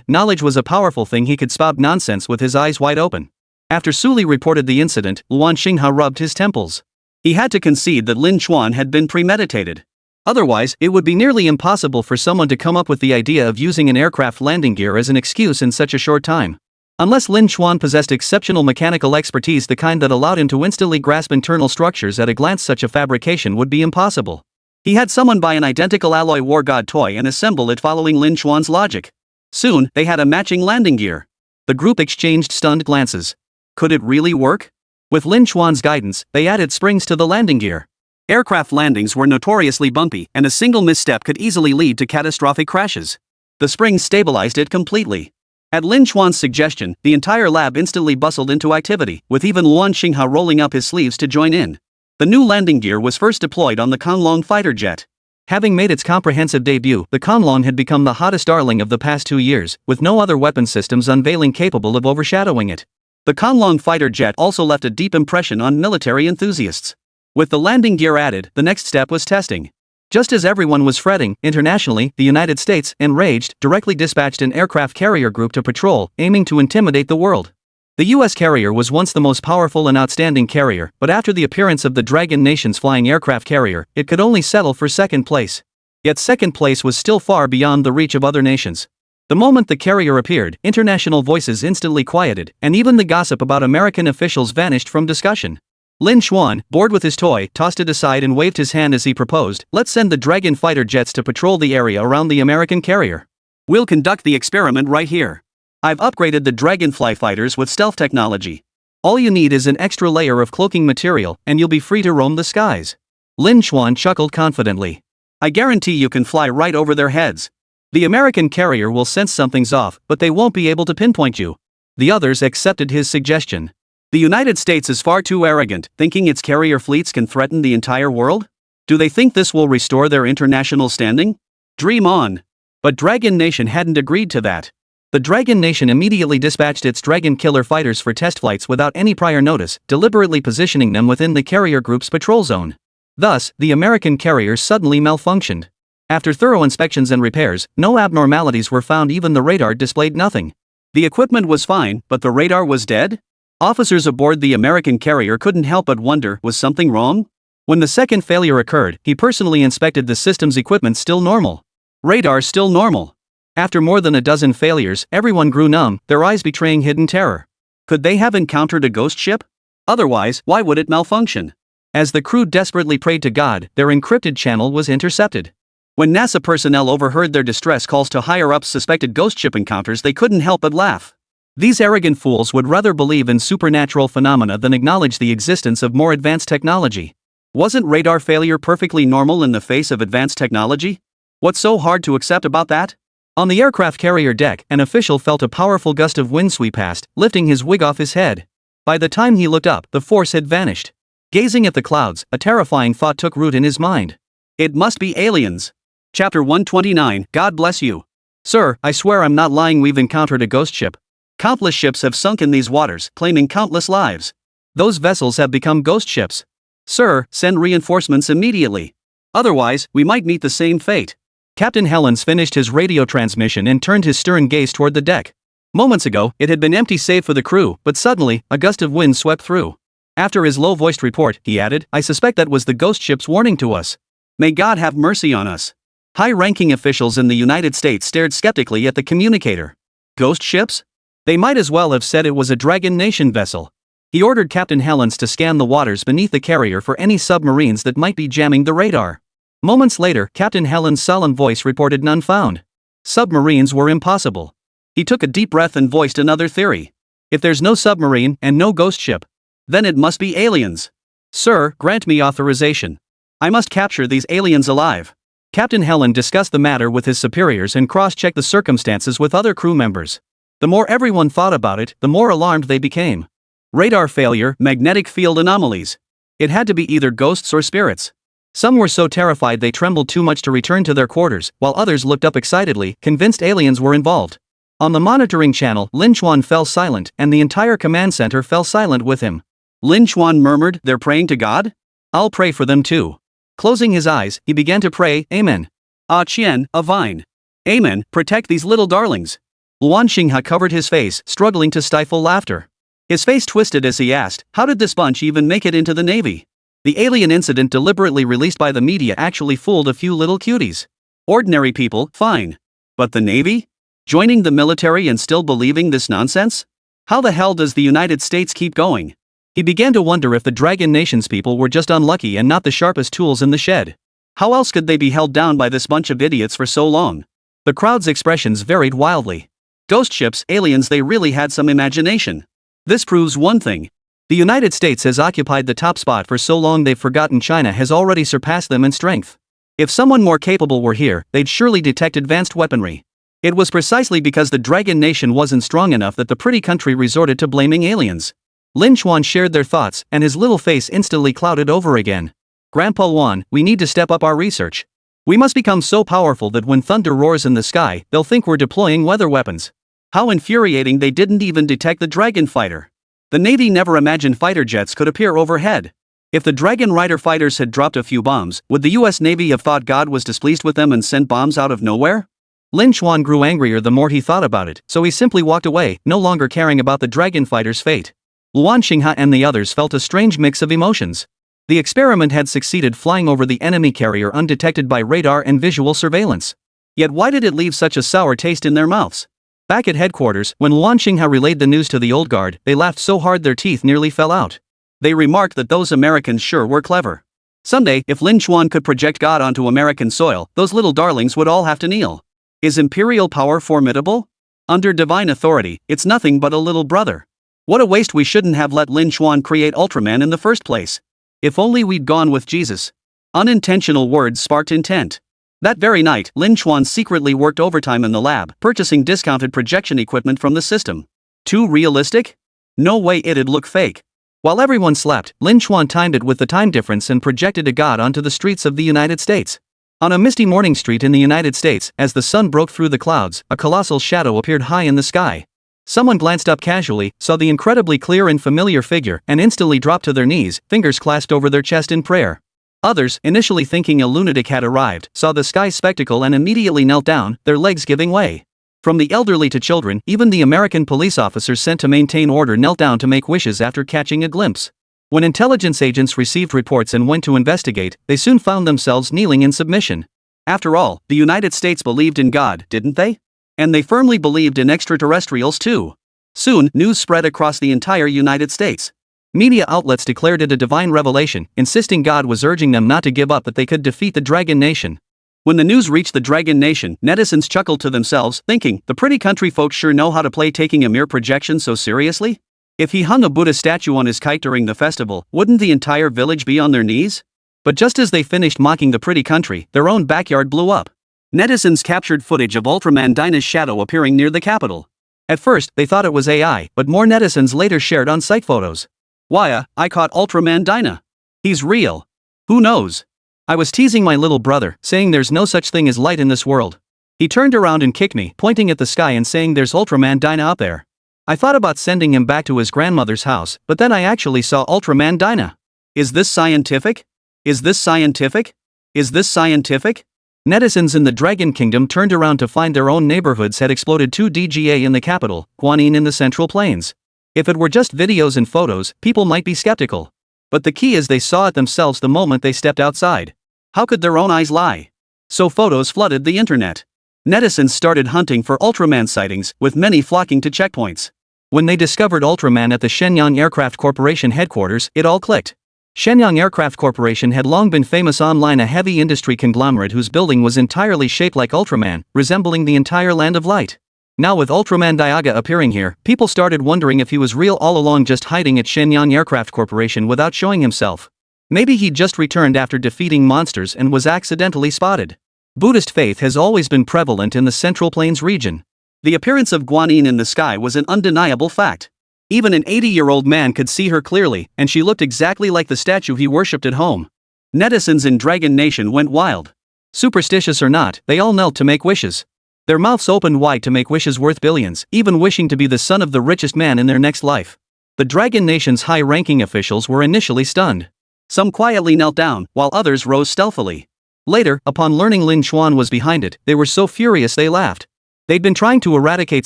Knowledge was a powerful thing. He could spout nonsense with his eyes wide open. After Suli reported the incident, Wan Xinghe rubbed his temples. He had to concede that Lin Xuan had been premeditated. Otherwise, it would be nearly impossible for someone to come up with the idea of using an aircraft landing gear as an excuse in such a short time. Unless Lin Xuan possessed exceptional mechanical expertise, the kind that allowed him to instantly grasp internal structures at a glance, such a fabrication would be impossible. He had someone buy an identical alloy war god toy and assemble it following Lin Xuan's logic. Soon, they had a matching landing gear. The group exchanged stunned glances. Could it really work? With Lin Xuan's guidance, they added springs to the landing gear. Aircraft landings were notoriously bumpy, and a single misstep could easily lead to catastrophic crashes. The springs stabilized it completely. At Lin Xuan's suggestion, the entire lab instantly bustled into activity, with even Luan Xingha rolling up his sleeves to join in. The new landing gear was first deployed on the Conlong fighter jet. Having made its comprehensive debut, the Conlong had become the hottest darling of the past 2 years, with no other weapon systems unveiling capable of overshadowing it. The Conlong fighter jet also left a deep impression on military enthusiasts. With the landing gear added, the next step was testing. Just as everyone was fretting, internationally, the United States, enraged, directly dispatched an aircraft carrier group to patrol, aiming to intimidate the world. The U.S. carrier was once the most powerful and outstanding carrier, but after the appearance of the Dragon Nation's flying aircraft carrier, it could only settle for second place. Yet second place was still far beyond the reach of other nations. The moment the carrier appeared, international voices instantly quieted, and even the gossip about American officials vanished from discussion. Lin Xuan, bored with his toy, tossed it aside and waved his hand as he proposed, "Let's send the Dragon fighter jets to patrol the area around the American carrier. We'll conduct the experiment right here. I've upgraded the Dragonfly fighters with stealth technology. All you need is an extra layer of cloaking material, and you'll be free to roam the skies." Lin Xuan chuckled confidently. "I guarantee you can fly right over their heads. The American carrier will sense something's off, but they won't be able to pinpoint you." The others accepted his suggestion. The United States is far too arrogant, thinking its carrier fleets can threaten the entire world? Do they think this will restore their international standing? Dream on. But Dragon Nation hadn't agreed to that. The Dragon Nation immediately dispatched its Dragon Killer fighters for test flights without any prior notice, deliberately positioning them within the carrier group's patrol zone. Thus, the American carrier suddenly malfunctioned. After thorough inspections and repairs, no abnormalities were found. Even the radar displayed nothing. The equipment was fine, but the radar was dead? Officers aboard the American carrier couldn't help but wonder, was something wrong? When the second failure occurred, he personally inspected the system's equipment. Still normal. Radar still normal. After more than a dozen failures, everyone grew numb, their eyes betraying hidden terror. Could they have encountered a ghost ship? Otherwise, why would it malfunction? As the crew desperately prayed to God, their encrypted channel was intercepted. When NASA personnel overheard their distress calls to higher-ups suspected ghost ship encounters, they couldn't help but laugh. These arrogant fools would rather believe in supernatural phenomena than acknowledge the existence of more advanced technology. Wasn't radar failure perfectly normal in the face of advanced technology? What's so hard to accept about that? On the aircraft carrier deck, an official felt a powerful gust of wind sweep past, lifting his wig off his head. By the time he looked up, the force had vanished. Gazing at the clouds, a terrifying thought took root in his mind. It must be aliens. Chapter 129, God bless you. Sir, I swear I'm not lying, we've encountered a ghost ship. Countless ships have sunk in these waters, claiming countless lives. Those vessels have become ghost ships. Sir, send reinforcements immediately. Otherwise, we might meet the same fate. Captain Helens finished his radio transmission and turned his stern gaze toward the deck. Moments ago, it had been empty save for the crew, but suddenly, a gust of wind swept through. After his low-voiced report, he added, "I suspect that was the ghost ship's warning to us. May God have mercy on us." High-ranking officials in the United States stared skeptically at the communicator. Ghost ships? They might as well have said it was a Dragon Nation vessel. He ordered Captain Helens to scan the waters beneath the carrier for any submarines that might be jamming the radar. Moments later, Captain Helens' solemn voice reported none found. Submarines were impossible. He took a deep breath and voiced another theory. If there's no submarine and no ghost ship, then it must be aliens. Sir, grant me authorization. I must capture these aliens alive. Captain Helen discussed the matter with his superiors and cross-checked the circumstances with other crew members. The more everyone thought about it, the more alarmed they became. Radar failure, magnetic field anomalies. It had to be either ghosts or spirits. Some were so terrified they trembled too much to return to their quarters, while others looked up excitedly, convinced aliens were involved. On the monitoring channel, Lin Xuan fell silent, and the entire command center fell silent with him. Lin Xuan murmured, "They're praying to God? I'll pray for them too." Closing his eyes, he began to pray, "Amen. Ah Qian, a vine. Amen, protect these little darlings." Luan Xingha covered his face, struggling to stifle laughter. His face twisted as he asked, "How did this bunch even make it into the Navy?" The alien incident deliberately released by the media actually fooled a few little cuties. Ordinary people, fine. But the Navy? Joining the military and still believing this nonsense? How the hell does the United States keep going? He began to wonder if the Dragon Nation's people were just unlucky and not the sharpest tools in the shed. How else could they be held down by this bunch of idiots for so long? The crowd's expressions varied wildly. Ghost ships, aliens, they really had some imagination. This proves one thing. The United States has occupied the top spot for so long they've forgotten China has already surpassed them in strength. If someone more capable were here, they'd surely detect advanced weaponry. It was precisely because the Dragon Nation wasn't strong enough that the pretty country resorted to blaming aliens. Lin Chuan shared their thoughts, and his little face instantly clouded over again. Grandpa Wan, we need to step up our research. We must become so powerful that when thunder roars in the sky, they'll think we're deploying weather weapons. How infuriating they didn't even detect the Dragon Fighter. The Navy never imagined fighter jets could appear overhead. If the Dragon Rider fighters had dropped a few bombs, would the US Navy have thought God was displeased with them and sent bombs out of nowhere? Lin Chuan grew angrier the more he thought about it, so he simply walked away, no longer caring about the Dragon Fighter's fate. Luan Xinghe and the others felt a strange mix of emotions. The experiment had succeeded, flying over the enemy carrier undetected by radar and visual surveillance. Yet why did it leave such a sour taste in their mouths? Back at headquarters, when Luan Xinghe relayed the news to the old guard, they laughed so hard their teeth nearly fell out. They remarked that those Americans sure were clever. Someday, if Lin Chuan could project God onto American soil, those little darlings would all have to kneel. Is imperial power formidable? Under divine authority, it's nothing but a little brother. What a waste, we shouldn't have let Lin Chuan create Ultraman in the first place. If only we'd gone with Jesus. Unintentional words sparked intent. That very night, Lin Chuan secretly worked overtime in the lab, purchasing discounted projection equipment from the system. Too realistic? No way, it'd look fake. While everyone slept, Lin Chuan timed it with the time difference and projected a god onto the streets of the United States. On a misty morning street in the United States, as the sun broke through the clouds, a colossal shadow appeared high in the sky. Someone glanced up casually, saw the incredibly clear and familiar figure, and instantly dropped to their knees, fingers clasped over their chest in prayer. Others, initially thinking a lunatic had arrived, saw the sky spectacle and immediately knelt down, their legs giving way. From the elderly to children, even the American police officers sent to maintain order knelt down to make wishes after catching a glimpse. When intelligence agents received reports and went to investigate, they soon found themselves kneeling in submission. After all, the United States believed in God, didn't they? And they firmly believed in extraterrestrials too. Soon, news spread across the entire United States. Media outlets declared it a divine revelation, insisting God was urging them not to give up, that they could defeat the Dragon Nation. When the news reached the Dragon Nation, netizens chuckled to themselves, thinking, the pretty country folks sure know how to play taking a mere projection so seriously? If he hung a Buddha statue on his kite during the festival, wouldn't the entire village be on their knees? But just as they finished mocking the pretty country, their own backyard blew up. Netizens captured footage of Ultraman Dyna's shadow appearing near the Capitol. At first, they thought it was AI, but more netizens later shared on-site photos. Why, I caught Ultraman Dyna. He's real. Who knows? I was teasing my little brother, saying there's no such thing as light in this world. He turned around and kicked me, pointing at the sky and saying there's Ultraman Dyna up there. I thought about sending him back to his grandmother's house, but then I actually saw Ultraman Dyna. Is this scientific? Is this scientific? Is this scientific? Netizens in the Dragon Kingdom turned around to find their own neighborhoods had exploded. 2 DGA in the capital, Guanyin in the Central Plains. If it were just videos and photos, people might be skeptical. But the key is they saw it themselves the moment they stepped outside. How could their own eyes lie? So photos flooded the internet. Netizens started hunting for Ultraman sightings, with many flocking to checkpoints. When they discovered Ultraman at the Shenyang Aircraft Corporation headquarters, it all clicked. Shenyang Aircraft Corporation had long been famous online, a heavy industry conglomerate whose building was entirely shaped like Ultraman, resembling the entire Land of Light. Now with Ultraman Diaga appearing here, people started wondering if he was real all along, just hiding at Shenyang Aircraft Corporation without showing himself. Maybe he'd just returned after defeating monsters and was accidentally spotted. Buddhist faith has always been prevalent in the Central Plains region. The appearance of Guanyin in the sky was an undeniable fact. Even an 80-year-old man could see her clearly, and she looked exactly like the statue he worshipped at home. Netizens in Dragon Nation went wild. Superstitious or not, they all knelt to make wishes. Their mouths opened wide to make wishes worth billions, even wishing to be the son of the richest man in their next life. The Dragon Nation's high-ranking officials were initially stunned. Some quietly knelt down, while others rose stealthily. Later, upon learning Lin Chuan was behind it, they were so furious they laughed. They'd been trying to eradicate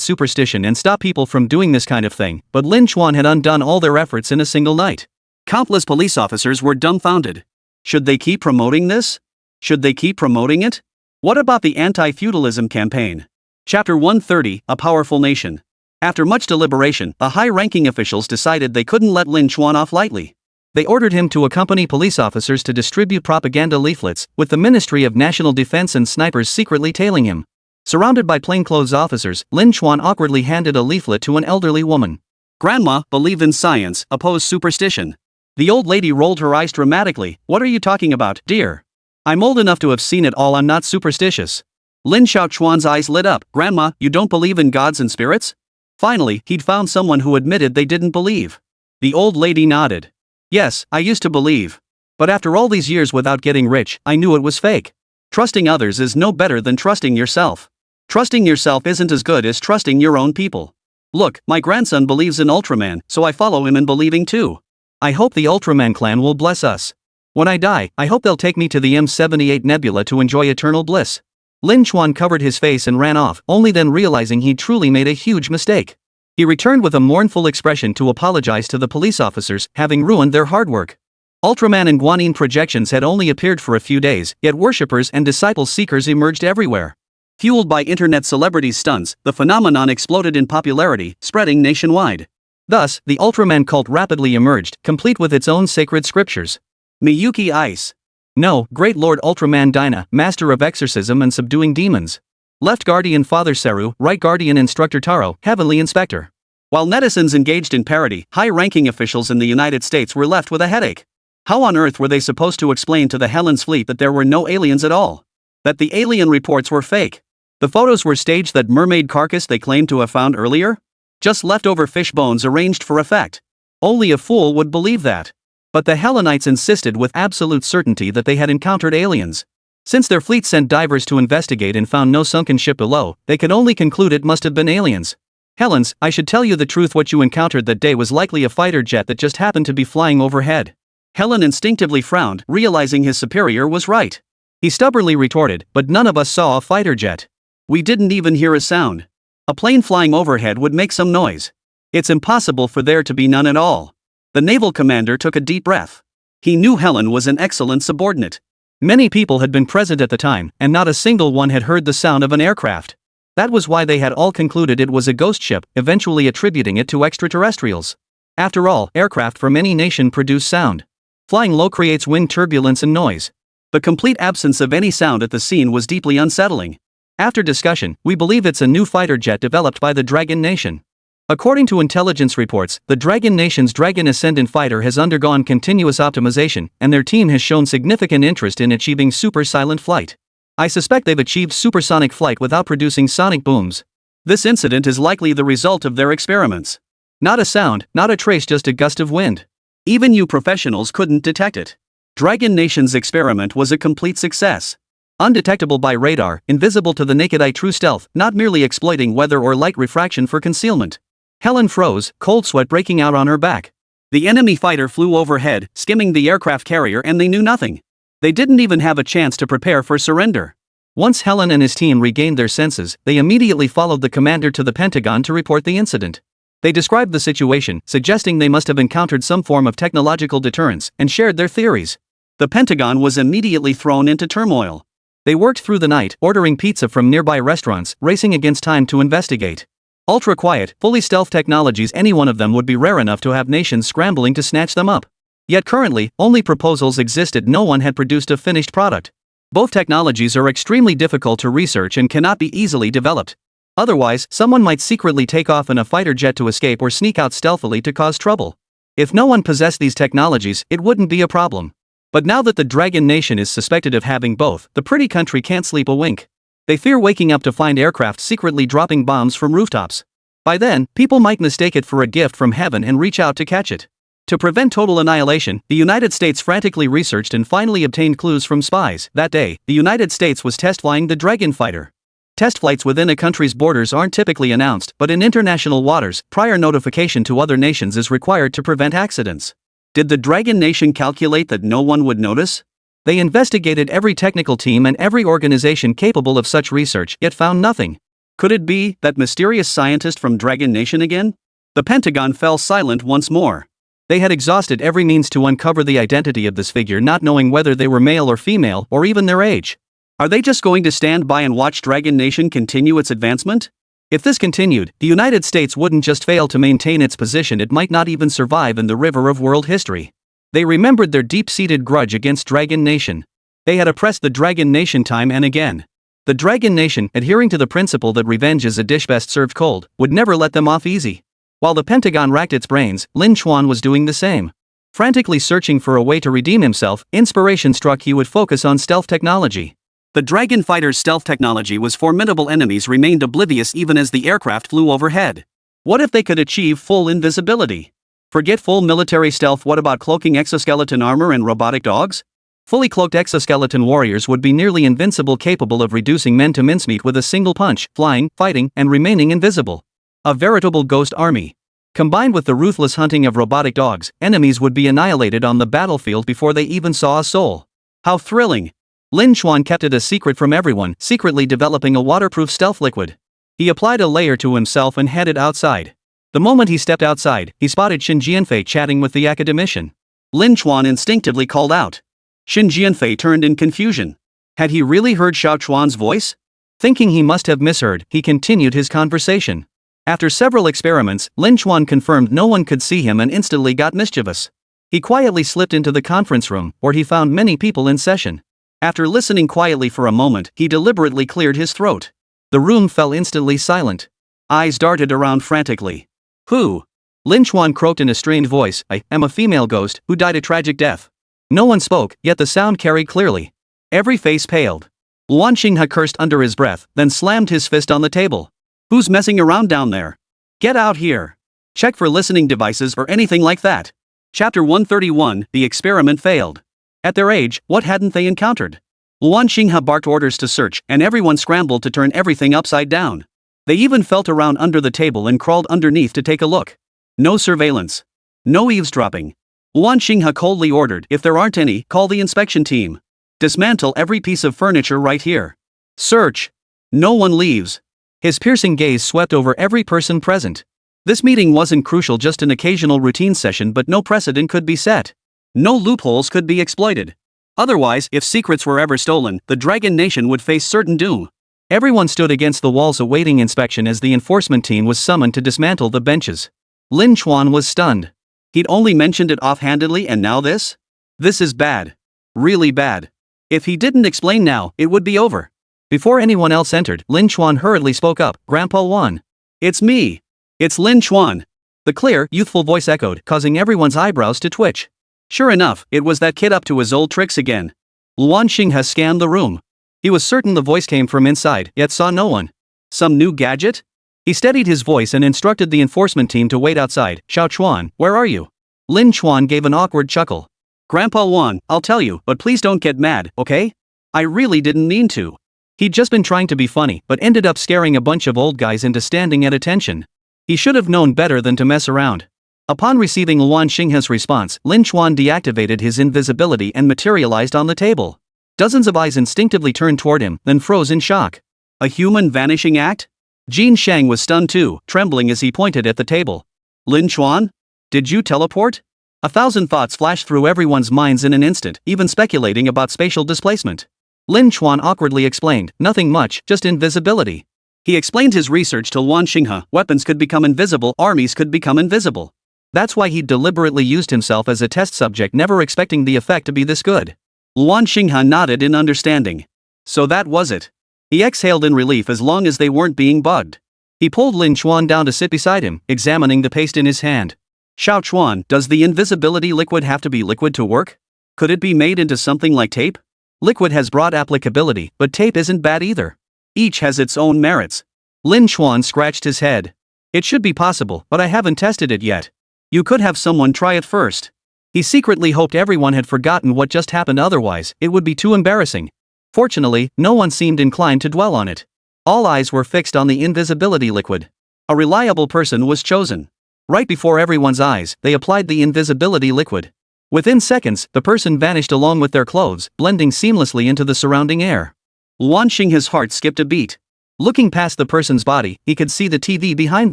superstition and stop people from doing this kind of thing, but Lin Chuan had undone all their efforts in a single night. Countless police officers were dumbfounded. Should they keep promoting this? Should they keep promoting it? What about the anti-feudalism campaign? Chapter 130, A Powerful Nation. After much deliberation, the high-ranking officials decided they couldn't let Lin Chuan off lightly. They ordered him to accompany police officers to distribute propaganda leaflets, with the Ministry of National Defense and snipers secretly tailing him. Surrounded by plainclothes officers, Lin Chuan awkwardly handed a leaflet to an elderly woman. Grandma, believe in science, oppose superstition. The old lady rolled her eyes dramatically. What are you talking about, dear? I'm old enough to have seen it all, I'm not superstitious. Lin Xiaochuan's eyes lit up. Grandma, you don't believe in gods and spirits? Finally, he'd found someone who admitted they didn't believe. The old lady nodded. Yes, I used to believe. But after all these years without getting rich, I knew it was fake. Trusting others is no better than trusting yourself. Trusting yourself isn't as good as trusting your own people. Look, my grandson believes in Ultraman, so I follow him in believing too. I hope the Ultraman clan will bless us. When I die, I hope they'll take me to the M78 Nebula to enjoy eternal bliss. Lin Chuan covered his face and ran off, only then realizing he truly made a huge mistake. He returned with a mournful expression to apologize to the police officers, having ruined their hard work. Ultraman and Guanyin projections had only appeared for a few days, yet worshippers and disciple seekers emerged everywhere. Fueled by internet celebrities' stunts, the phenomenon exploded in popularity, spreading nationwide. Thus, the Ultraman cult rapidly emerged, complete with its own sacred scriptures. Miyuki Ice. No, Great Lord Ultraman Dyna, Master of Exorcism and Subduing Demons. Left Guardian Father Seru, Right Guardian Instructor Taro, Heavenly Inspector. While netizens engaged in parody, high-ranking officials in the United States were left with a headache. How on earth were they supposed to explain to the Helen's fleet that there were no aliens at all? That the alien reports were fake? The photos were staged, that mermaid carcass they claimed to have found earlier? Just leftover fish bones arranged for effect. Only a fool would believe that. But the Hellenites insisted with absolute certainty that they had encountered aliens. Since their fleet sent divers to investigate and found no sunken ship below, they could only conclude it must have been aliens. Helens, I should tell you the truth, what you encountered that day was likely a fighter jet that just happened to be flying overhead. Helen instinctively frowned, realizing his superior was right. He stubbornly retorted, but none of us saw a fighter jet. We didn't even hear a sound. A plane flying overhead would make some noise. It's impossible for there to be none at all. The naval commander took a deep breath. He knew Helen was an excellent subordinate. Many people had been present at the time, and not a single one had heard the sound of an aircraft. That was why they had all concluded it was a ghost ship, eventually attributing it to extraterrestrials. After all, aircraft from any nation produce sound. Flying low creates wind turbulence and noise. The complete absence of any sound at the scene was deeply unsettling. After discussion, we believe it's a new fighter jet developed by the Dragon Nation. According to intelligence reports, the Dragon Nation's Dragon Ascendant fighter has undergone continuous optimization, and their team has shown significant interest in achieving super silent flight. I suspect they've achieved supersonic flight without producing sonic booms. This incident is likely the result of their experiments. Not a sound, not a trace, just a gust of wind. Even you professionals couldn't detect it. Dragon Nation's experiment was a complete success. Undetectable by radar, invisible to the naked eye, true stealth, not merely exploiting weather or light refraction for concealment. Helen froze, cold sweat breaking out on her back. The enemy fighter flew overhead, skimming the aircraft carrier, and they knew nothing. They didn't even have a chance to prepare for surrender. Once Helen and his team regained their senses, they immediately followed the commander to the Pentagon to report the incident. They described the situation, suggesting they must have encountered some form of technological deterrence, and shared their theories. The Pentagon was immediately thrown into turmoil. They worked through the night, ordering pizza from nearby restaurants, racing against time to investigate. Ultra-quiet, fully stealth technologies, any one of them would be rare enough to have nations scrambling to snatch them up. Yet currently, only proposals existed, no one had produced a finished product. Both technologies are extremely difficult to research and cannot be easily developed. Otherwise, someone might secretly take off in a fighter jet to escape or sneak out stealthily to cause trouble. If no one possessed these technologies, it wouldn't be a problem. But now that the Dragon Nation is suspected of having both, the pretty country can't sleep a wink. They fear waking up to find aircraft secretly dropping bombs from rooftops. By then, people might mistake it for a gift from heaven and reach out to catch it. To prevent total annihilation, the United States frantically researched and finally obtained clues from spies. That day, the United States was test flying the Dragon fighter. Test flights within a country's borders aren't typically announced, but in international waters, prior notification to other nations is required to prevent accidents. Did the Dragon Nation calculate that no one would notice? They investigated every technical team and every organization capable of such research, yet found nothing. Could it be that mysterious scientist from Dragon Nation again? The Pentagon fell silent once more. They had exhausted every means to uncover the identity of this figure, not knowing whether they were male or female, or even their age. Are they just going to stand by and watch Dragon Nation continue its advancement? If this continued, the United States wouldn't just fail to maintain its position, it might not even survive in the river of world history. They remembered their deep-seated grudge against Dragon Nation. They had oppressed the Dragon Nation time and again. The Dragon Nation, adhering to the principle that revenge is a dish best served cold, would never let them off easy. While the Pentagon racked its brains, Lin Chuan was doing the same. Frantically searching for a way to redeem himself, inspiration struck he would focus on stealth technology. The Dragon Fighter's stealth technology was formidable. Enemies remained oblivious even as the aircraft flew overhead. What if they could achieve full invisibility? Forget full military stealth, what about cloaking exoskeleton armor and robotic dogs? Fully cloaked exoskeleton warriors would be nearly invincible, capable of reducing men to mincemeat with a single punch, flying, fighting, and remaining invisible. A veritable ghost army. Combined with the ruthless hunting of robotic dogs, enemies would be annihilated on the battlefield before they even saw a soul. How thrilling! Lin Chuan kept it a secret from everyone, secretly developing a waterproof stealth liquid. He applied a layer to himself and headed outside. The moment he stepped outside, he spotted Shin Jianfei chatting with the academician. Lin Chuan instinctively called out. Shin Jianfei turned in confusion. Had he really heard Xiao Chuan's voice? Thinking he must have misheard, he continued his conversation. After several experiments, Lin Chuan confirmed no one could see him and instantly got mischievous. He quietly slipped into the conference room, where he found many people in session. After listening quietly for a moment, he deliberately cleared his throat. The room fell instantly silent. Eyes darted around frantically. Who? Lin Chuan croaked in a strained voice. I am a female ghost who died a tragic death. No one spoke, yet the sound carried clearly. Every face paled. Luan Xinghe cursed under his breath, then slammed his fist on the table. Who's messing around down there? Get out here. Check for listening devices or anything like that. Chapter 131, The Experiment Failed. At their age, what hadn't they encountered? Luan Xinghe barked orders to search, and everyone scrambled to turn everything upside down. They even felt around under the table and crawled underneath to take a look. No surveillance. No eavesdropping. Luan Xinghe coldly ordered, if there aren't any, call the inspection team. Dismantle every piece of furniture right here. Search. No one leaves. His piercing gaze swept over every person present. This meeting wasn't crucial, just an occasional routine session, but no precedent could be set. No loopholes could be exploited. Otherwise, if secrets were ever stolen, the Dragon Nation would face certain doom. Everyone stood against the walls awaiting inspection as the enforcement team was summoned to dismantle the benches. Lin Chuan was stunned. He'd only mentioned it offhandedly, and now this? This is bad. Really bad. If he didn't explain now, it would be over. Before anyone else entered, Lin Chuan hurriedly spoke up. Grandpa Wan. It's me. It's Lin Chuan. The clear, youthful voice echoed, causing everyone's eyebrows to twitch. Sure enough, it was that kid up to his old tricks again. Luan Xinghe scanned the room. He was certain the voice came from inside, yet saw no one. Some new gadget? He steadied his voice and instructed the enforcement team to wait outside. Xiao Chuan, where are you? Lin Chuan gave an awkward chuckle. Grandpa Wan, I'll tell you, but please don't get mad, okay? I really didn't mean to. He'd just been trying to be funny, but ended up scaring a bunch of old guys into standing at attention. He should have known better than to mess around. Upon receiving Luan Xinghe's response, Lin Chuan deactivated his invisibility and materialized on the table. Dozens of eyes instinctively turned toward him, then froze in shock. A human vanishing act? Jin Shang was stunned too, trembling as he pointed at the table. Lin Chuan? Did you teleport? 1,000 thoughts flashed through everyone's minds in an instant, even speculating about spatial displacement. Lin Chuan awkwardly explained, nothing much, just invisibility. He explained his research to Luan Xinghe, weapons could become invisible, armies could become invisible. That's why he'd deliberately used himself as a test subject, never expecting the effect to be this good. Luan Xinghe nodded in understanding. So that was it. He exhaled in relief as long as they weren't being bugged. He pulled Lin Chuan down to sit beside him, examining the paste in his hand. Xiao Chuan, does the invisibility liquid have to be liquid to work? Could it be made into something like tape? Liquid has broad applicability, but tape isn't bad either. Each has its own merits. Lin Chuan scratched his head. It should be possible, but I haven't tested it yet. You could have someone try it first. He secretly hoped everyone had forgotten what just happened, otherwise, it would be too embarrassing. Fortunately, no one seemed inclined to dwell on it. All eyes were fixed on the invisibility liquid. A reliable person was chosen. Right before everyone's eyes, they applied the invisibility liquid. Within seconds, the person vanished along with their clothes, blending seamlessly into the surrounding air. Luan Xinghe's heart skipped a beat. Looking past the person's body, he could see the TV behind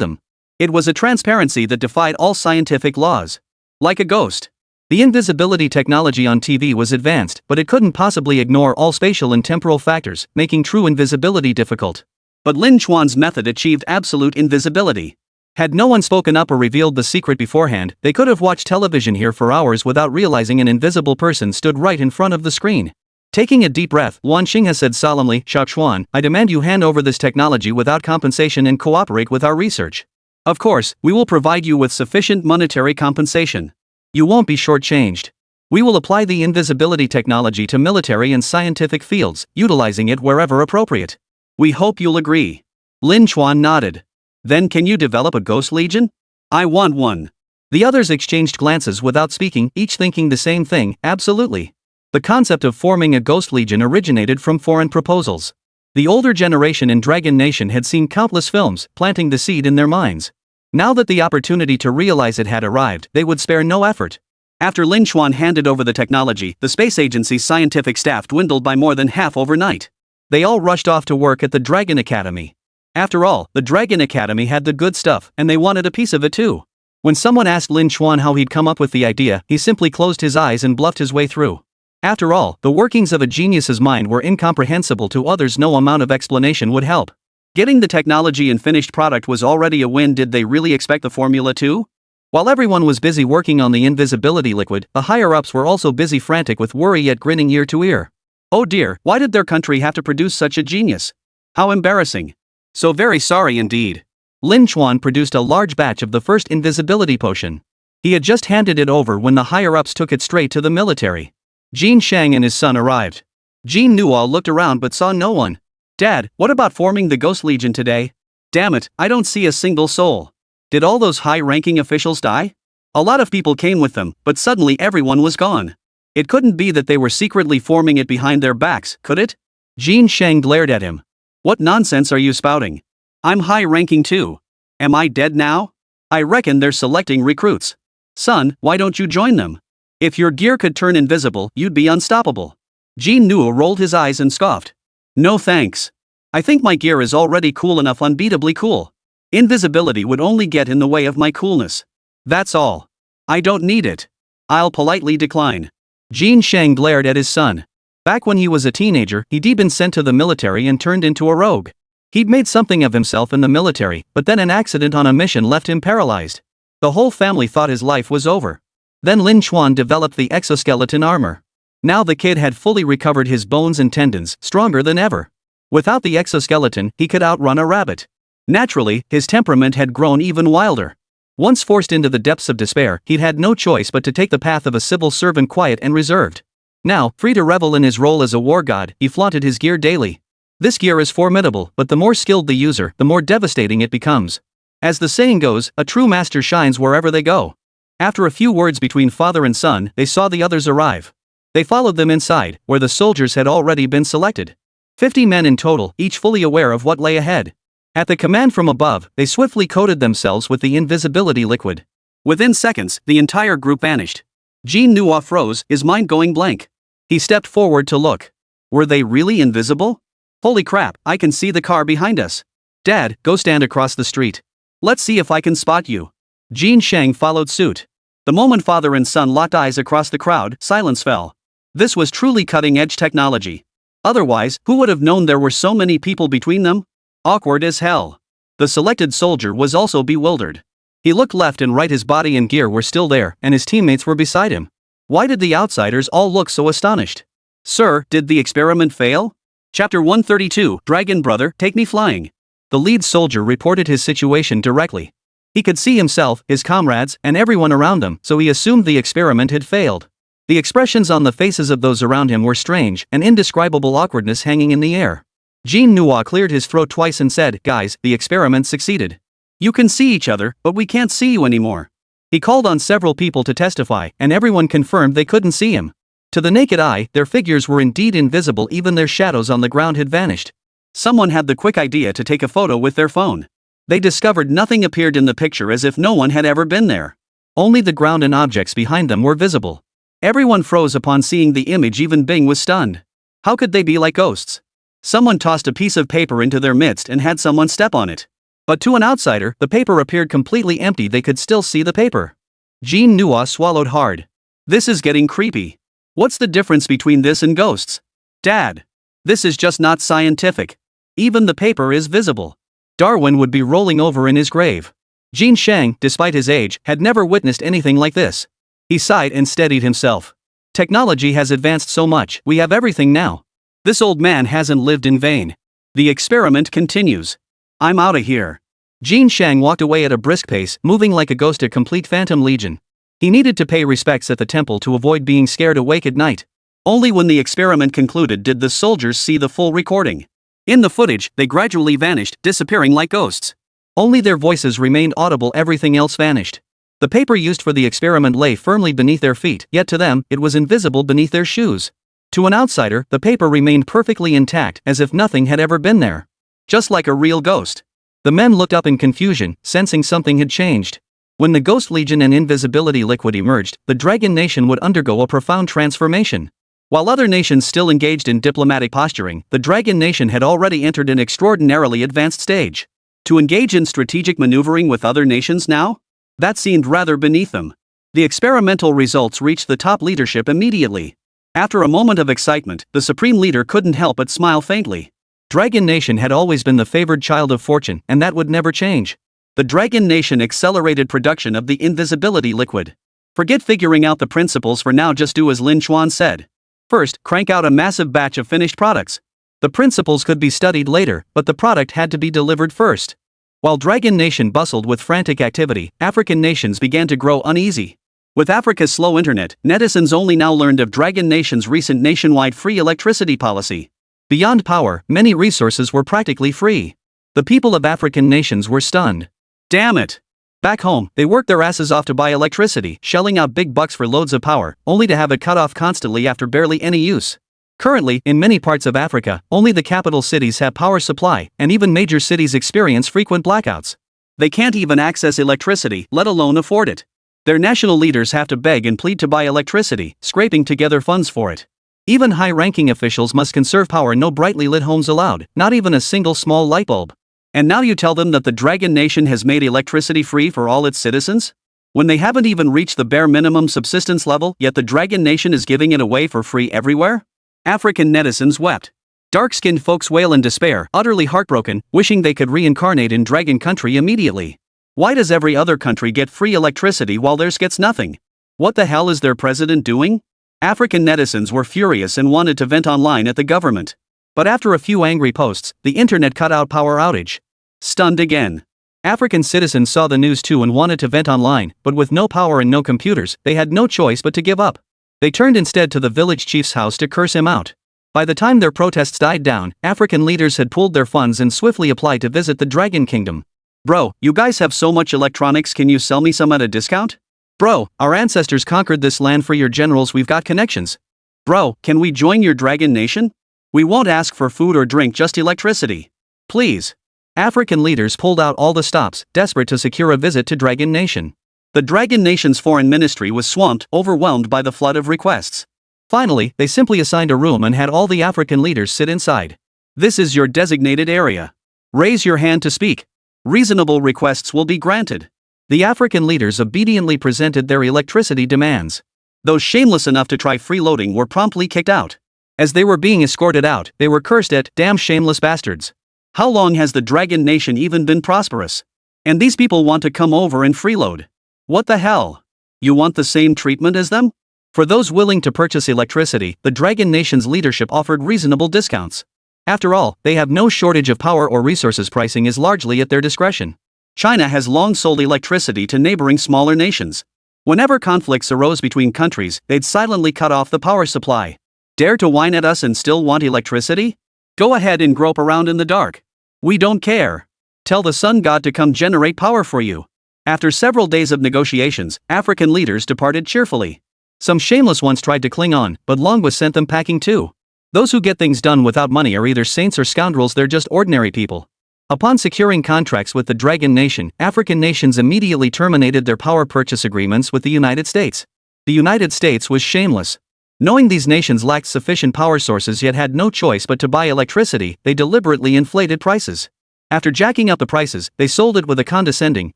them. It was a transparency that defied all scientific laws. Like a ghost. The invisibility technology on TV was advanced, but it couldn't possibly ignore all spatial and temporal factors, making true invisibility difficult. But Lin Chuan's method achieved absolute invisibility. Had no one spoken up or revealed the secret beforehand, they could have watched television here for hours without realizing an invisible person stood right in front of the screen. Taking a deep breath, Wan Xinghe said solemnly, Shaoxuan, I demand you hand over this technology without compensation and cooperate with our research. Of course, we will provide you with sufficient monetary compensation. You won't be shortchanged. We will apply the invisibility technology to military and scientific fields, utilizing it wherever appropriate. We hope you'll agree. Lin Chuan nodded. Then can you develop a ghost legion? I want one. The others exchanged glances without speaking, each thinking the same thing, absolutely. The concept of forming a ghost legion originated from foreign proposals. The older generation in Dragon Nation had seen countless films, planting the seed in their minds. Now that the opportunity to realize it had arrived, they would spare no effort. After Lin Chuan handed over the technology, the space agency's scientific staff dwindled by more than half overnight. They all rushed off to work at the Dragon Academy. After all, the Dragon Academy had the good stuff, and they wanted a piece of it too. When someone asked Lin Chuan how he'd come up with the idea, he simply closed his eyes and bluffed his way through. After all, the workings of a genius's mind were incomprehensible to others. No amount of explanation would help. Getting the technology and finished product was already a win. Did they really expect the formula too? While everyone was busy working on the invisibility liquid, the higher-ups were also busy, frantic with worry yet grinning ear to ear. Oh dear, why did their country have to produce such a genius? How embarrassing. So very sorry indeed. Lin Chuan produced a large batch of the first invisibility potion. He had just handed it over when the higher-ups took it straight to the military. Jin Shang and his son arrived. Jin Nuo looked around but saw no one. Dad, what about forming the Ghost Legion today? Damn it, I don't see a single soul. Did all those high-ranking officials die? A lot of people came with them, but suddenly everyone was gone. It couldn't be that they were secretly forming it behind their backs, could it? Jin Shang glared at him. What nonsense are you spouting? I'm high-ranking too. Am I dead now? I reckon they're selecting recruits. Son, why don't you join them? If your gear could turn invisible, you'd be unstoppable. Jin Nuo rolled his eyes and scoffed. No thanks. I think my gear is already cool enough, unbeatably cool. Invisibility would only get in the way of my coolness. That's all. I don't need it. I'll politely decline. Jin Shang glared at his son. Back when he was a teenager, he'd been sent to the military and turned into a rogue. He'd made something of himself in the military, but then an accident on a mission left him paralyzed. The whole family thought his life was over. Then Lin Chuan developed the exoskeleton armor. Now the kid had fully recovered his bones and tendons, stronger than ever. Without the exoskeleton, he could outrun a rabbit. Naturally, his temperament had grown even wilder. Once forced into the depths of despair, he'd had no choice but to take the path of a civil servant, quiet and reserved. Now, free to revel in his role as a war god, he flaunted his gear daily. This gear is formidable, but the more skilled the user, the more devastating it becomes. As the saying goes, a true master shines wherever they go. After a few words between father and son, they saw the others arrive. They followed them inside, where the soldiers had already been selected. 50 men in total, each fully aware of what lay ahead. At the command from above, they swiftly coated themselves with the invisibility liquid. Within seconds, the entire group vanished. Jin Nuo froze, his mind going blank. He stepped forward to look. Were they really invisible? Holy crap, I can see the car behind us. Dad, go stand across the street. Let's see if I can spot you. Jin Shang followed suit. The moment father and son locked eyes across the crowd, silence fell. This was truly cutting-edge technology. Otherwise, who would have known there were so many people between them? Awkward as hell. The selected soldier was also bewildered. He looked left and right, his body and gear were still there, and his teammates were beside him. Why did the outsiders all look so astonished? Sir, did the experiment fail? Chapter 132, Dragon Brother, take me flying. The lead soldier reported his situation directly. He could see himself, his comrades, and everyone around them, so he assumed the experiment had failed. The expressions on the faces of those around him were strange, an indescribable awkwardness hanging in the air. Jin Nuo cleared his throat twice and said, Guys, the experiment succeeded. You can see each other, but we can't see you anymore. He called on several people to testify, and everyone confirmed they couldn't see him. To the naked eye, their figures were indeed invisible, even their shadows on the ground had vanished. Someone had the quick idea to take a photo with their phone. They discovered nothing appeared in the picture, as if no one had ever been there. Only the ground and objects behind them were visible. Everyone froze upon seeing the image, even Bing was stunned. How could they be like ghosts? Someone tossed a piece of paper into their midst and had someone step on it. But to an outsider, the paper appeared completely empty. They could still see the paper. Jin Nuo swallowed hard. This is getting creepy. What's the difference between this and ghosts? Dad. This is just not scientific. Even the paper is visible. Darwin would be rolling over in his grave. Jin Shang, despite his age, had never witnessed anything like this. He sighed and steadied himself. Technology has advanced so much, we have everything now. This old man hasn't lived in vain. The experiment continues. I'm outta here. Jin Shang walked away at a brisk pace, moving like a ghost, a complete phantom legion. He needed to pay respects at the temple to avoid being scared awake at night. Only when the experiment concluded did the soldiers see the full recording. In the footage, they gradually vanished, disappearing like ghosts. Only their voices remained audible, everything else vanished. The paper used for the experiment lay firmly beneath their feet, yet to them, it was invisible beneath their shoes. To an outsider, the paper remained perfectly intact, as if nothing had ever been there. Just like a real ghost. The men looked up in confusion, sensing something had changed. When the Ghost Legion and Invisibility Liquid emerged, the Dragon Nation would undergo a profound transformation. While other nations still engaged in diplomatic posturing, the Dragon Nation had already entered an extraordinarily advanced stage. To engage in strategic maneuvering with other nations now? That seemed rather beneath them. The experimental results reached the top leadership immediately. After a moment of excitement, the supreme leader couldn't help but smile faintly. Dragon Nation had always been the favored child of fortune, and that would never change. The Dragon Nation accelerated production of the invisibility liquid. Forget figuring out the principles for now, just do as Lin Chuan said. First, crank out a massive batch of finished products. The principles could be studied later, but the product had to be delivered first. While Dragon Nation bustled with frantic activity, African nations began to grow uneasy. With Africa's slow internet, netizens only now learned of Dragon Nation's recent nationwide free electricity policy. Beyond power, many resources were practically free. The people of African nations were stunned. Damn it! Back home, they worked their asses off to buy electricity, shelling out big bucks for loads of power, only to have it cut off constantly after barely any use. Currently, in many parts of Africa, only the capital cities have power supply, and even major cities experience frequent blackouts. They can't even access electricity, let alone afford it. Their national leaders have to beg and plead to buy electricity, scraping together funds for it. Even high-ranking officials must conserve power, no brightly lit homes allowed, not even a single small light bulb. And now you tell them that the Dragon Nation has made electricity free for all its citizens? When they haven't even reached the bare minimum subsistence level, yet the Dragon Nation is giving it away for free everywhere? African netizens wept. Dark-skinned folks wail in despair, utterly heartbroken, wishing they could reincarnate in Dragon Country immediately. Why does every other country get free electricity while theirs gets nothing? What the hell is their president doing? African netizens were furious and wanted to vent online at the government. But after a few angry posts, the internet cut out power outage. Stunned again. African citizens saw the news too and wanted to vent online, but with no power and no computers, they had no choice but to give up. They turned instead to the village chief's house to curse him out. By the time their protests died down, African leaders had pooled their funds and swiftly applied to visit the Dragon Kingdom. Bro, you guys have so much electronics, can you sell me some at a discount? Bro, our ancestors conquered this land for your generals, we've got connections. Bro, can we join your Dragon Nation? We won't ask for food or drink, just electricity. Please. African leaders pulled out all the stops, desperate to secure a visit to Dragon Nation. The Dragon Nation's foreign ministry was swamped, overwhelmed by the flood of requests. Finally, they simply assigned a room and had all the African leaders sit inside. This is your designated area. Raise your hand to speak. Reasonable requests will be granted. The African leaders obediently presented their electricity demands. Those shameless enough to try freeloading were promptly kicked out. As they were being escorted out, they were cursed at, damn shameless bastards. How long has the Dragon Nation even been prosperous? And these people want to come over and freeload. What the hell? You want the same treatment as them? For those willing to purchase electricity, the Dragon Nation's leadership offered reasonable discounts. After all, they have no shortage of power or resources, pricing is largely at their discretion. China has long sold electricity to neighboring smaller nations. Whenever conflicts arose between countries, they'd silently cut off the power supply. Dare to whine at us and still want electricity? Go ahead and grope around in the dark. We don't care. Tell the sun god to come generate power for you. After several days of negotiations, African leaders departed cheerfully. Some shameless ones tried to cling on, but long was sent them packing too. Those who get things done without money are either saints or scoundrels, they're just ordinary people. Upon securing contracts with the Dragon Nation, African nations immediately terminated their power purchase agreements with the United States. The United States was shameless. Knowing these nations lacked sufficient power sources yet had no choice but to buy electricity, they deliberately inflated prices. After jacking up the prices, they sold it with a condescending,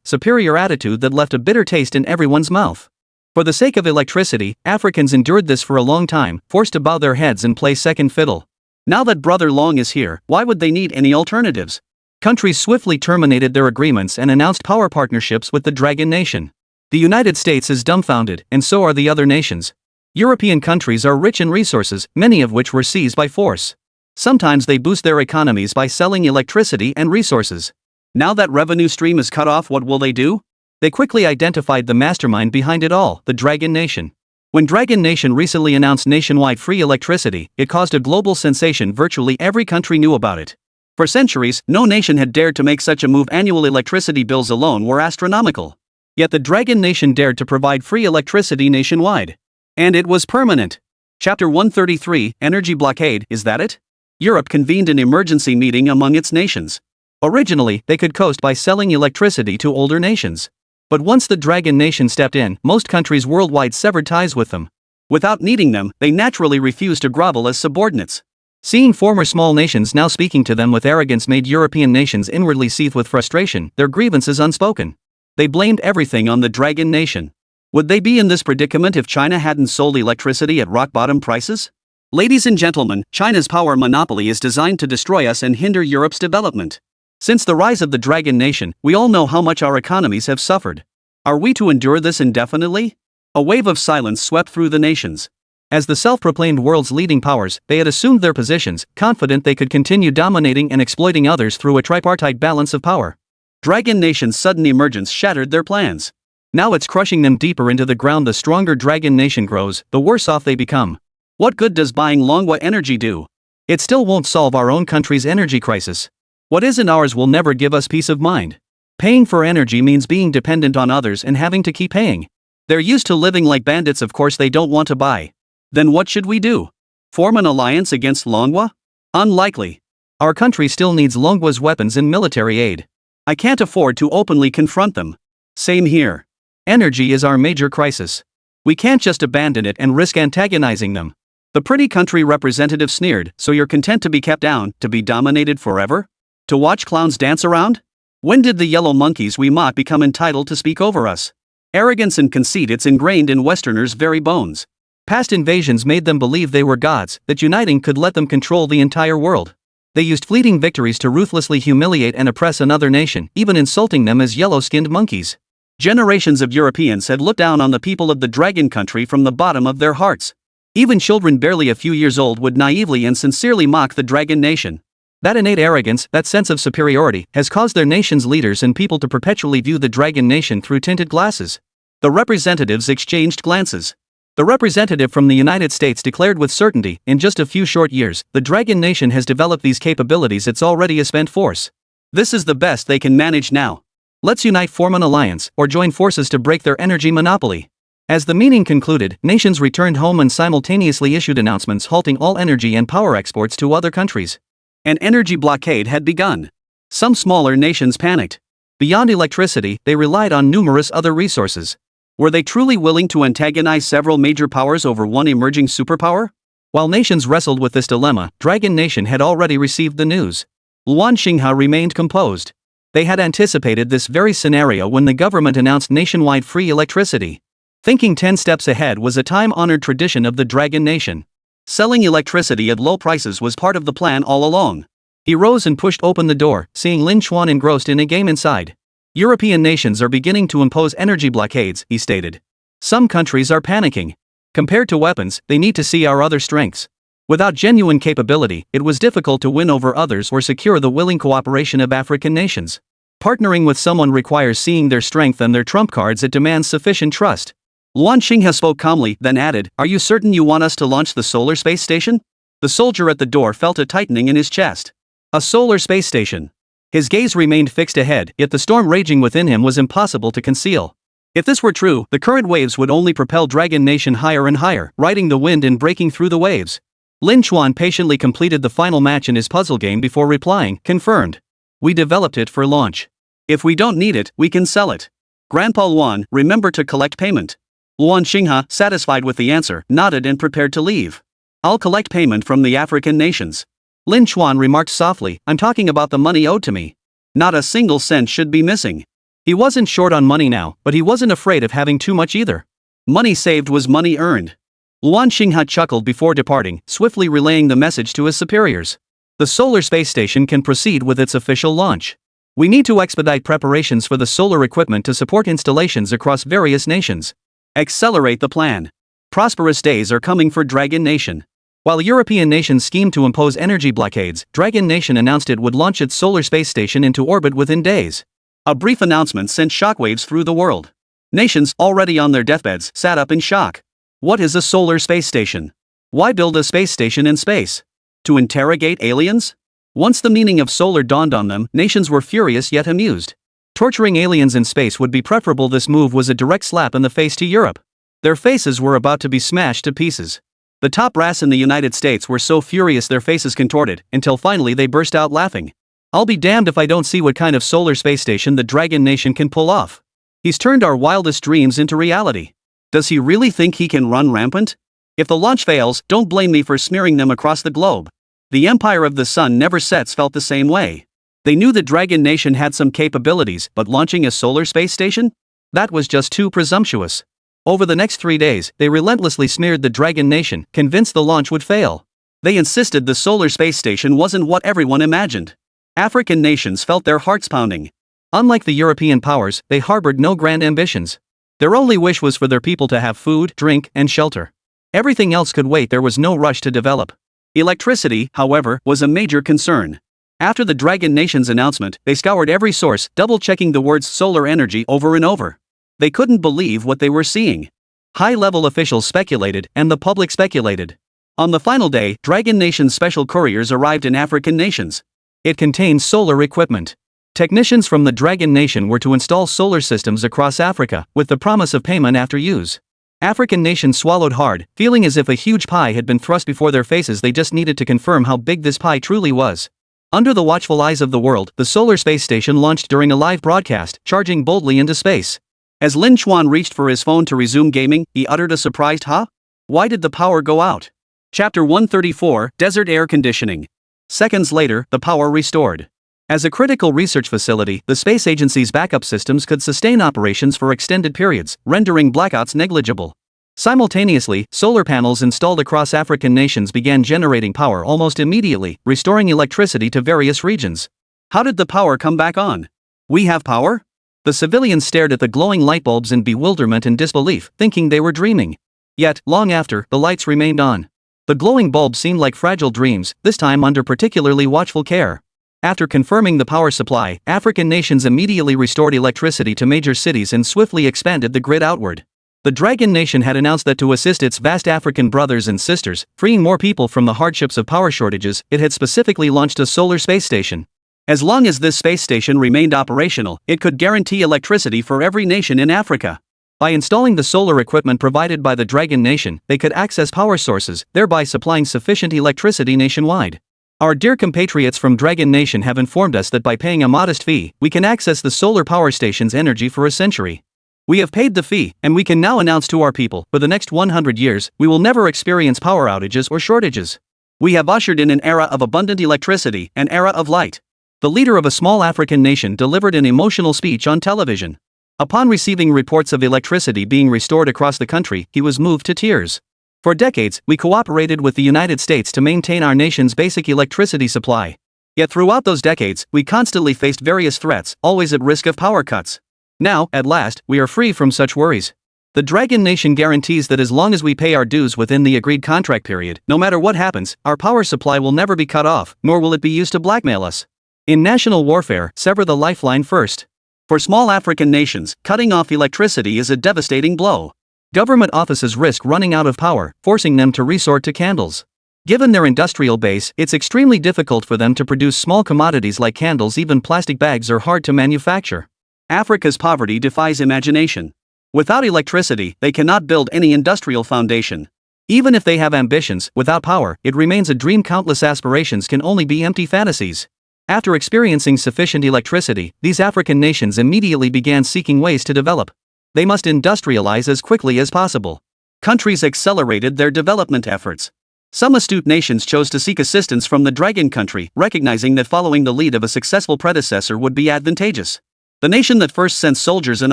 superior attitude that left a bitter taste in everyone's mouth. For the sake of electricity, Africans endured this for a long time, forced to bow their heads and play second fiddle. Now that Brother Long is here, why would they need any alternatives? Countries swiftly terminated their agreements and announced power partnerships with the Dragon Nation. The United States is dumbfounded, and so are the other nations. European countries are rich in resources, many of which were seized by force. Sometimes they boost their economies by selling electricity and resources. Now that revenue stream is cut off, what will they do? They quickly identified the mastermind behind it all, the Dragon Nation. When Dragon Nation recently announced nationwide free electricity, it caused a global sensation. Virtually every country knew about it. For centuries, no nation had dared to make such a move. Annual electricity bills alone were astronomical. Yet the Dragon Nation dared to provide free electricity nationwide. And it was permanent. Chapter 133, Energy Blockade, is that it? Europe convened an emergency meeting among its nations. Originally, they could coast by selling electricity to older nations. But once the Dragon Nation stepped in, most countries worldwide severed ties with them. Without needing them, they naturally refused to grovel as subordinates. Seeing former small nations now speaking to them with arrogance made European nations inwardly seethe with frustration, their grievances unspoken. They blamed everything on the Dragon Nation. Would they be in this predicament if China hadn't sold electricity at rock-bottom prices? Ladies and gentlemen, China's power monopoly is designed to destroy us and hinder Europe's development. Since the rise of the Dragon Nation, we all know how much our economies have suffered. Are we to endure this indefinitely? A wave of silence swept through the nations. As the self-proclaimed world's leading powers, they had assumed their positions, confident they could continue dominating and exploiting others through a tripartite balance of power. Dragon Nation's sudden emergence shattered their plans. Now it's crushing them deeper into the ground. The stronger Dragon Nation grows, the worse off they become. What good does buying Longwa energy do? It still won't solve our own country's energy crisis. What isn't ours will never give us peace of mind. Paying for energy means being dependent on others and having to keep paying. They're used to living like bandits. Of course they don't want to buy. Then what should we do? Form an alliance against Longwa? Unlikely. Our country still needs Longwa's weapons and military aid. I can't afford to openly confront them. Same here. Energy is our major crisis. We can't just abandon it and risk antagonizing them. The pretty country representative sneered. So you're content to be kept down, to be dominated forever? To watch clowns dance around? When did the yellow monkeys we mock become entitled to speak over us? Arrogance and conceit, it's ingrained in Westerners' very bones. Past invasions made them believe they were gods, that uniting could let them control the entire world. They used fleeting victories to ruthlessly humiliate and oppress another nation, even insulting them as yellow-skinned monkeys. Generations of Europeans had looked down on the people of the Dragon Country from the bottom of their hearts. Even children barely a few years old would naively and sincerely mock the Dragon Nation. That innate arrogance, that sense of superiority, has caused their nation's leaders and people to perpetually view the Dragon Nation through tinted glasses. The representatives exchanged glances. The representative from the United States declared with certainty, in just a few short years, the Dragon Nation has developed these capabilities. It's already a spent force. This is the best they can manage now. Let's unite, form an alliance, or join forces to break their energy monopoly. As the meeting concluded, nations returned home and simultaneously issued announcements halting all energy and power exports to other countries. An energy blockade had begun. Some smaller nations panicked. Beyond electricity, they relied on numerous other resources. Were they truly willing to antagonize several major powers over one emerging superpower? While nations wrestled with this dilemma, Dragon Nation had already received the news. Luan Xinghe remained composed. They had anticipated this very scenario when the government announced nationwide free electricity. Thinking 10 steps ahead was a time-honored tradition of the Dragon Nation. Selling electricity at low prices was part of the plan all along. He rose and pushed open the door, seeing Lin Chuan engrossed in a game inside. European nations are beginning to impose energy blockades, he stated. Some countries are panicking. Compared to weapons, they need to see our other strengths. Without genuine capability, it was difficult to win over others or secure the willing cooperation of African nations. Partnering with someone requires seeing their strength and their trump cards. It demands sufficient trust. Luan Xinghe spoke calmly, then added, "Are you certain you want us to launch the solar space station?" The soldier at the door felt a tightening in his chest. A solar space station. His gaze remained fixed ahead, yet the storm raging within him was impossible to conceal. If this were true, the current waves would only propel Dragon Nation higher and higher, riding the wind and breaking through the waves. Lin Chuan patiently completed the final match in his puzzle game before replying, "Confirmed. We developed it for launch. If we don't need it, we can sell it. Grandpa Luan, remember to collect payment." Luan Xinghe, satisfied with the answer, nodded and prepared to leave. "I'll collect payment from the African nations." Lin Chuan remarked softly, "I'm talking about the money owed to me. Not a single cent should be missing." He wasn't short on money now, but he wasn't afraid of having too much either. Money saved was money earned. Luan Xinghe chuckled before departing, swiftly relaying the message to his superiors. The Solar Space Station can proceed with its official launch. We need to expedite preparations for the solar equipment to support installations across various nations. Accelerate the plan. Prosperous days are coming for Dragon Nation. While European nations schemed to impose energy blockades, Dragon Nation announced it would launch its solar space station into orbit within days. A brief announcement sent shockwaves through the world. Nations, already on their deathbeds, sat up in shock. What is a solar space station? Why build a space station in space? To interrogate aliens? Once the meaning of solar dawned on them, nations were furious yet amused. Torturing aliens in space would be preferable. This move was a direct slap in the face to Europe. Their faces were about to be smashed to pieces. The top brass in the United States were so furious their faces contorted, until finally they burst out laughing. I'll be damned if I don't see what kind of solar space station the Dragon Nation can pull off. He's turned our wildest dreams into reality. Does he really think he can run rampant? If the launch fails, don't blame me for smearing them across the globe. The Empire of the Sun never sets felt the same way. They knew the Dragon Nation had some capabilities, but launching a solar space station? That was just too presumptuous. Over the next 3 days, they relentlessly smeared the Dragon Nation, convinced the launch would fail. They insisted the solar space station wasn't what everyone imagined. African nations felt their hearts pounding. Unlike the European powers, they harbored no grand ambitions. Their only wish was for their people to have food, drink, and shelter. Everything else could wait. There was no rush to develop. Electricity, however, was a major concern. After the Dragon Nation's announcement, they scoured every source, double-checking the words solar energy over and over. They couldn't believe what they were seeing. High-level officials speculated, and the public speculated. On the final day, Dragon Nation's special couriers arrived in African nations. It contained solar equipment. Technicians from the Dragon Nation were to install solar systems across Africa, with the promise of payment after use. African nations swallowed hard, feeling as if a huge pie had been thrust before their faces. They just needed to confirm how big this pie truly was. Under the watchful eyes of the world, the solar space station launched during a live broadcast, charging boldly into space. As Lin Chuan reached for his phone to resume gaming, he uttered a surprised "Huh? Why did the power go out?" Chapter 134, Desert Air Conditioning. Seconds later, the power restored. As a critical research facility, the space agency's backup systems could sustain operations for extended periods, rendering blackouts negligible. Simultaneously, solar panels installed across African nations began generating power almost immediately, restoring electricity to various regions. How did the power come back on? We have power? The civilians stared at the glowing light bulbs in bewilderment and disbelief, thinking they were dreaming. Yet, long after, the lights remained on. The glowing bulbs seemed like fragile dreams, this time under particularly watchful care. After confirming the power supply, African nations immediately restored electricity to major cities and swiftly expanded the grid outward. The Dragon Nation had announced that to assist its vast African brothers and sisters, freeing more people from the hardships of power shortages, it had specifically launched a solar space station. As long as this space station remained operational, it could guarantee electricity for every nation in Africa. By installing the solar equipment provided by the Dragon Nation, they could access power sources, thereby supplying sufficient electricity nationwide. Our dear compatriots from Dragon Nation have informed us that by paying a modest fee, we can access the solar power station's energy for a century. We have paid the fee, and we can now announce to our people, for the next 100 years, we will never experience power outages or shortages. We have ushered in an era of abundant electricity, an era of light. The leader of a small African nation delivered an emotional speech on television. Upon receiving reports of electricity being restored across the country, he was moved to tears. For decades, we cooperated with the United States to maintain our nation's basic electricity supply. Yet throughout those decades, we constantly faced various threats, always at risk of power cuts. Now, at last, we are free from such worries. The Dragon Nation guarantees that as long as we pay our dues within the agreed contract period, no matter what happens, our power supply will never be cut off, nor will it be used to blackmail us. In national warfare, sever the lifeline first. For small African nations, cutting off electricity is a devastating blow. Government offices risk running out of power, forcing them to resort to candles. Given their industrial base, it's extremely difficult for them to produce small commodities like candles. Even plastic bags are hard to manufacture. Africa's poverty defies imagination. Without electricity, they cannot build any industrial foundation. Even if they have ambitions, without power, it remains a dream. Countless aspirations can only be empty fantasies. After experiencing sufficient electricity, these African nations immediately began seeking ways to develop. They must industrialize as quickly as possible. Countries accelerated their development efforts. Some astute nations chose to seek assistance from the Dragon country, recognizing that following the lead of a successful predecessor would be advantageous. The nation that first sent soldiers and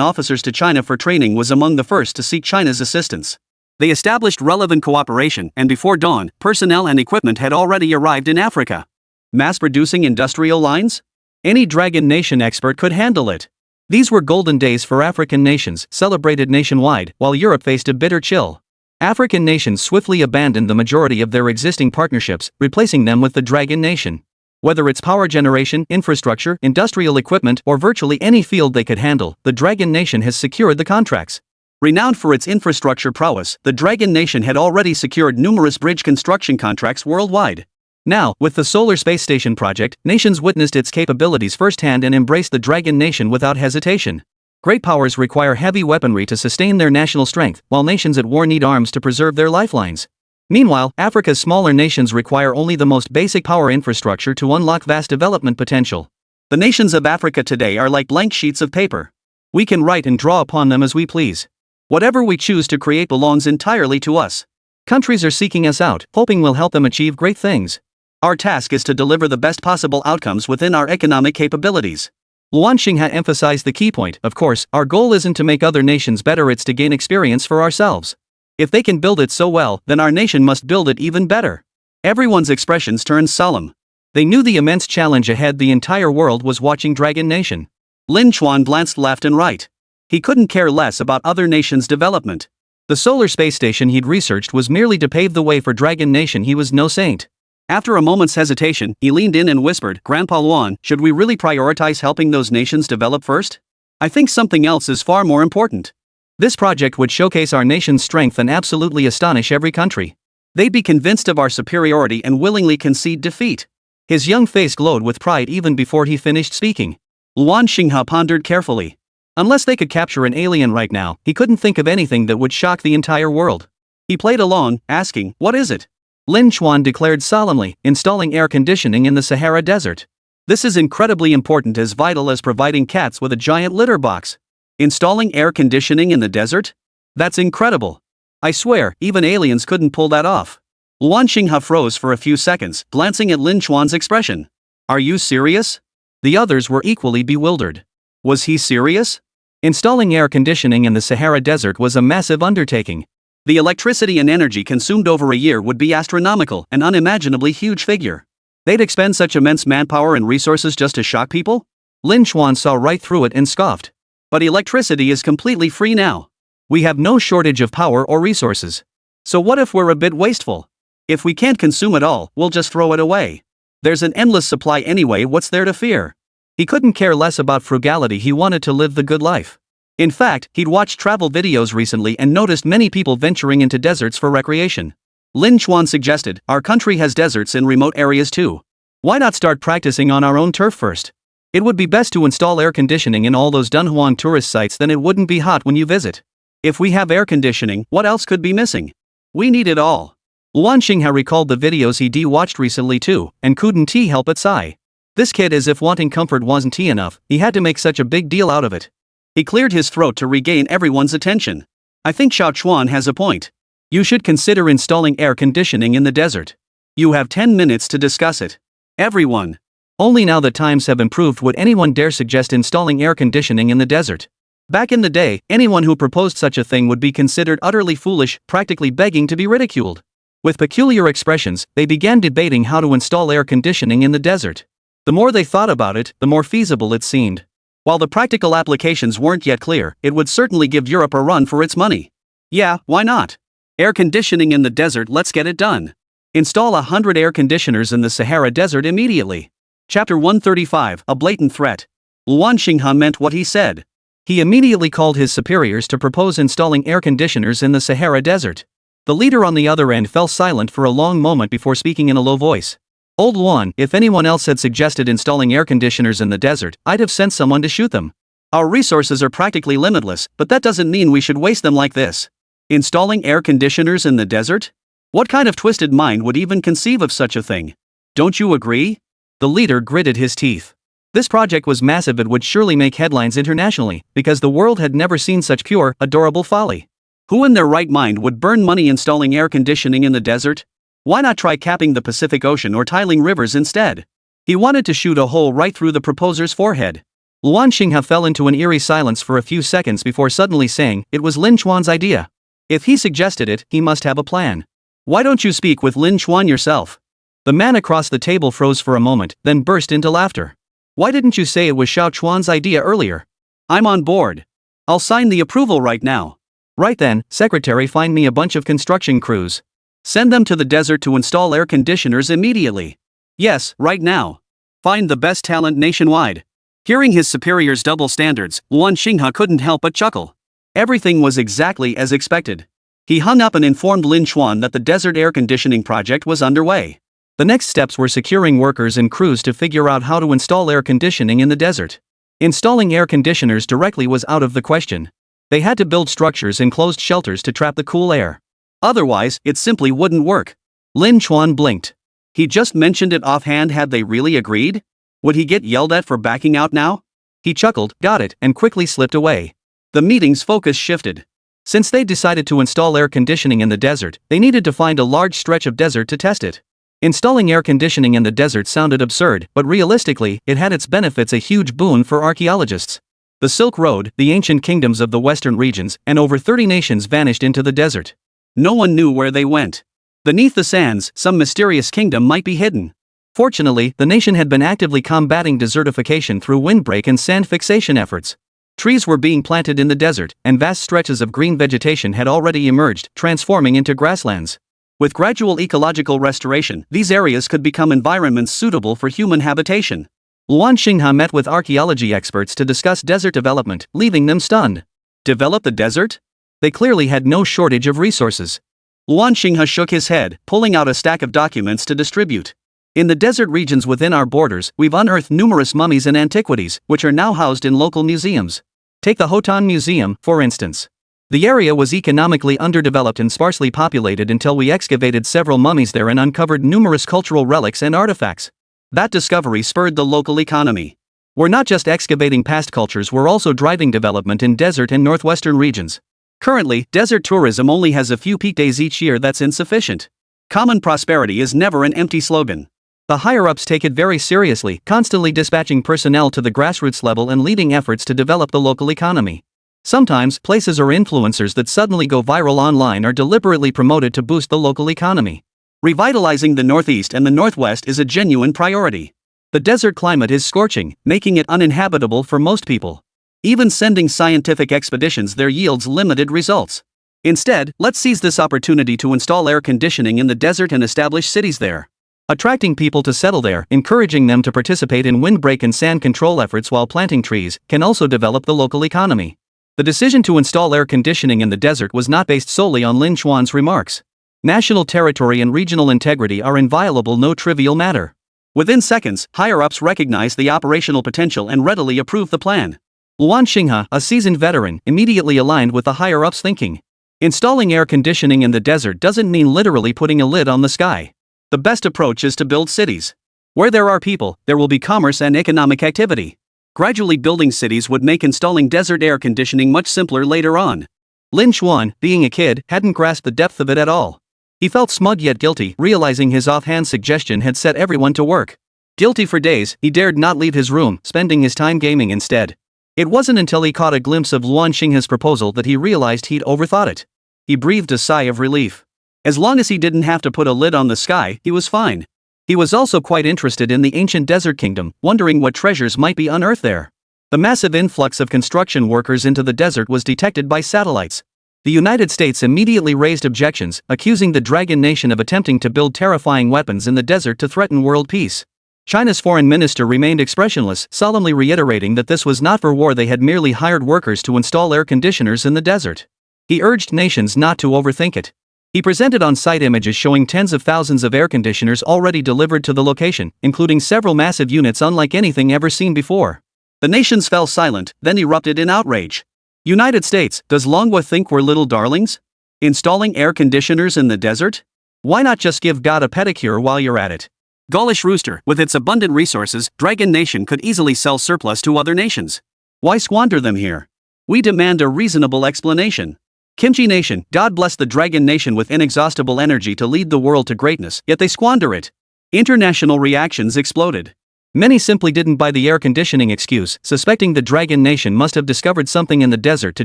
officers to China for training was among the first to seek China's assistance. They established relevant cooperation, and before dawn, personnel and equipment had already arrived in Africa. Mass-producing industrial lines? Any Dragon Nation expert could handle it. These were golden days for African nations, celebrated nationwide, while Europe faced a bitter chill. African nations swiftly abandoned the majority of their existing partnerships, replacing them with the Dragon Nation. Whether it's power generation, infrastructure, industrial equipment, or virtually any field they could handle, the Dragon Nation has secured the contracts. Renowned for its infrastructure prowess, the Dragon Nation had already secured numerous bridge construction contracts worldwide. Now, with the Solar Space Station project, nations witnessed its capabilities firsthand and embraced the Dragon Nation without hesitation. Great powers require heavy weaponry to sustain their national strength, while nations at war need arms to preserve their lifelines. Meanwhile, Africa's smaller nations require only the most basic power infrastructure to unlock vast development potential. The nations of Africa today are like blank sheets of paper. We can write and draw upon them as we please. Whatever we choose to create belongs entirely to us. Countries are seeking us out, hoping we'll help them achieve great things. Our task is to deliver the best possible outcomes within our economic capabilities. Luan Xingha emphasized the key point. Of course, our goal isn't to make other nations better, it's to gain experience for ourselves. If they can build it so well, then our nation must build it even better. Everyone's expressions turned solemn. They knew the immense challenge ahead. The entire world was watching Dragon Nation. Lin Chuan glanced left and right. He couldn't care less about other nations' development. The solar space station he'd researched was merely to pave the way for Dragon Nation. He was no saint. After a moment's hesitation, he leaned in and whispered, "Grandpa Luan, should we really prioritize helping those nations develop first? I think something else is far more important." This project would showcase our nation's strength and absolutely astonish every country. They'd be convinced of our superiority and willingly concede defeat. His young face glowed with pride even before he finished speaking. Luan Xingha pondered carefully. Unless they could capture an alien right now, he couldn't think of anything that would shock the entire world. He played along, asking, "What is it?" Lin Chuan declared solemnly, "Installing air conditioning in the Sahara Desert." "This is incredibly important, as vital as providing cats with a giant litter box." "Installing air conditioning in the desert? That's incredible. I swear, even aliens couldn't pull that off." Luan Xingha froze for a few seconds, glancing at Lin Chuan's expression. "Are you serious?" The others were equally bewildered. Was he serious? Installing air conditioning in the Sahara Desert was a massive undertaking. The electricity and energy consumed over a year would be astronomical, an unimaginably huge figure. They'd expend such immense manpower and resources just to shock people? Lin Chuan saw right through it and scoffed. But electricity is completely free now. We have no shortage of power or resources. So what if we're a bit wasteful? If we can't consume it all, we'll just throw it away. There's an endless supply anyway, what's there to fear? He couldn't care less about frugality, he wanted to live the good life. In fact, he'd watched travel videos recently and noticed many people venturing into deserts for recreation. Lin Chuan suggested, "Our country has deserts in remote areas too. Why not start practicing on our own turf first? It would be best to install air conditioning in all those Dunhuang tourist sites, then it wouldn't be hot when you visit. If we have air conditioning, what else could be missing? We need it all." Luan Xingha recalled the videos he'd watched recently too, and couldn't help but sigh. This kid, as if wanting comfort wasn't enough, he had to make such a big deal out of it. He cleared his throat to regain everyone's attention. "I think Xiao Chuan has a point. You should consider installing air conditioning in the desert. You have 10 minutes to discuss it." Everyone. Only now that times have improved would anyone dare suggest installing air conditioning in the desert. Back in the day, anyone who proposed such a thing would be considered utterly foolish, practically begging to be ridiculed. With peculiar expressions, they began debating how to install air conditioning in the desert. The more they thought about it, the more feasible it seemed. While the practical applications weren't yet clear, it would certainly give Europe a run for its money. Yeah, why not? Air conditioning in the desert, let's get it done. Install 100 air conditioners in the Sahara Desert immediately. Chapter 135, A Blatant Threat. Luan Xingha meant what he said. He immediately called his superiors to propose installing air conditioners in the Sahara Desert. The leader on the other end fell silent for a long moment before speaking in a low voice. "Old Luan, if anyone else had suggested installing air conditioners in the desert, I'd have sent someone to shoot them. Our resources are practically limitless, but that doesn't mean we should waste them like this. Installing air conditioners in the desert? What kind of twisted mind would even conceive of such a thing? Don't you agree?" The leader gritted his teeth. This project was massive, it would surely make headlines internationally, because the world had never seen such pure, adorable folly. Who in their right mind would burn money installing air conditioning in the desert? Why not try capping the Pacific Ocean or tiling rivers instead? He wanted to shoot a hole right through the proposer's forehead. Luan Xingha fell into an eerie silence for a few seconds before suddenly saying, "It was Lin Chuan's idea. If he suggested it, he must have a plan. Why don't you speak with Lin Chuan yourself?" The man across the table froze for a moment, then burst into laughter. Why didn't you say it was Xiao Chuan's idea earlier? I'm on board. I'll sign the approval right now. Right then, secretary, find me a bunch of construction crews. Send them to the desert to install air conditioners immediately. Yes, right now. Find the best talent nationwide. Hearing his superior's double standards, Luan Xinghe couldn't help but chuckle. Everything was exactly as expected. He hung up and informed Lin Xuan that the desert air conditioning project was underway. The next steps were securing workers and crews to figure out how to install air conditioning in the desert. Installing air conditioners directly was out of the question. They had to build structures and closed shelters to trap the cool air. Otherwise, it simply wouldn't work. Lin Xuan blinked. He just mentioned it offhand. Had they really agreed? Would he get yelled at for backing out now? He chuckled, got it, and quickly slipped away. The meeting's focus shifted. Since they decided to install air conditioning in the desert, they needed to find a large stretch of desert to test it. Installing air conditioning in the desert sounded absurd, but realistically, it had its benefits, a huge boon for archaeologists. The Silk Road, the ancient kingdoms of the western regions, and over 30 nations vanished into the desert. No one knew where they went. Beneath the sands, some mysterious kingdom might be hidden. Fortunately, the nation had been actively combating desertification through windbreak and sand fixation efforts. Trees were being planted in the desert, and vast stretches of green vegetation had already emerged, transforming into grasslands. With gradual ecological restoration, these areas could become environments suitable for human habitation. Luan Xinghe met with archaeology experts to discuss desert development, leaving them stunned. Develop the desert? They clearly had no shortage of resources. Luan Xinghe shook his head, pulling out a stack of documents to distribute. In the desert regions within our borders, we've unearthed numerous mummies and antiquities, which are now housed in local museums. Take the Hotan Museum, for instance. The area was economically underdeveloped and sparsely populated until we excavated several mummies there and uncovered numerous cultural relics and artifacts. That discovery spurred the local economy. We're not just excavating past cultures, we're also driving development in desert and northwestern regions. Currently, desert tourism only has a few peak days each year. That's insufficient. Common prosperity is never an empty slogan. The higher-ups take it very seriously, constantly dispatching personnel to the grassroots level and leading efforts to develop the local economy. Sometimes, places or influencers that suddenly go viral online are deliberately promoted to boost the local economy. Revitalizing the Northeast and the Northwest is a genuine priority. The desert climate is scorching, making it uninhabitable for most people. Even sending scientific expeditions there yields limited results. Instead, let's seize this opportunity to install air conditioning in the desert and establish cities there. Attracting people to settle there, encouraging them to participate in windbreak and sand control efforts while planting trees, can also develop the local economy. The decision to install air conditioning in the desert was not based solely on Lin Xuan's remarks. National territory and regional integrity are inviolable, no trivial matter. Within seconds, higher-ups recognized the operational potential and readily approved the plan. Luan Xinghe, a seasoned veteran, immediately aligned with the higher-ups' thinking. Installing air conditioning in the desert doesn't mean literally putting a lid on the sky. The best approach is to build cities. Where there are people, there will be commerce and economic activity. Gradually building cities would make installing desert air conditioning much simpler later on. Lin Xuan, being a kid, hadn't grasped the depth of it at all. He felt smug yet guilty, realizing his offhand suggestion had set everyone to work. Guilty for days, he dared not leave his room, spending his time gaming instead. It wasn't until he caught a glimpse of Luan Xinghe's proposal that he realized he'd overthought it. He breathed a sigh of relief. As long as he didn't have to put a lid on the sky, he was fine. He was also quite interested in the ancient desert kingdom, wondering what treasures might be unearthed there. The massive influx of construction workers into the desert was detected by satellites. The United States immediately raised objections, accusing the Dragon Nation of attempting to build terrifying weapons in the desert to threaten world peace. China's foreign minister remained expressionless, solemnly reiterating that this was not for war. They had merely hired workers to install air conditioners in the desert. He urged nations not to overthink it. He presented on-site images showing tens of thousands of air conditioners already delivered to the location, including several massive units unlike anything ever seen before. The nations fell silent, then erupted in outrage. United States, does Longwa think we're little darlings? Installing air conditioners in the desert? Why not just give God a pedicure while you're at it? Gaulish rooster, with its abundant resources, Dragon Nation could easily sell surplus to other nations. Why squander them here? We demand a reasonable explanation. Kimchi Nation, God bless the Dragon Nation with inexhaustible energy to lead the world to greatness, yet they squander it. International reactions exploded. Many simply didn't buy the air conditioning excuse, suspecting the Dragon Nation must have discovered something in the desert to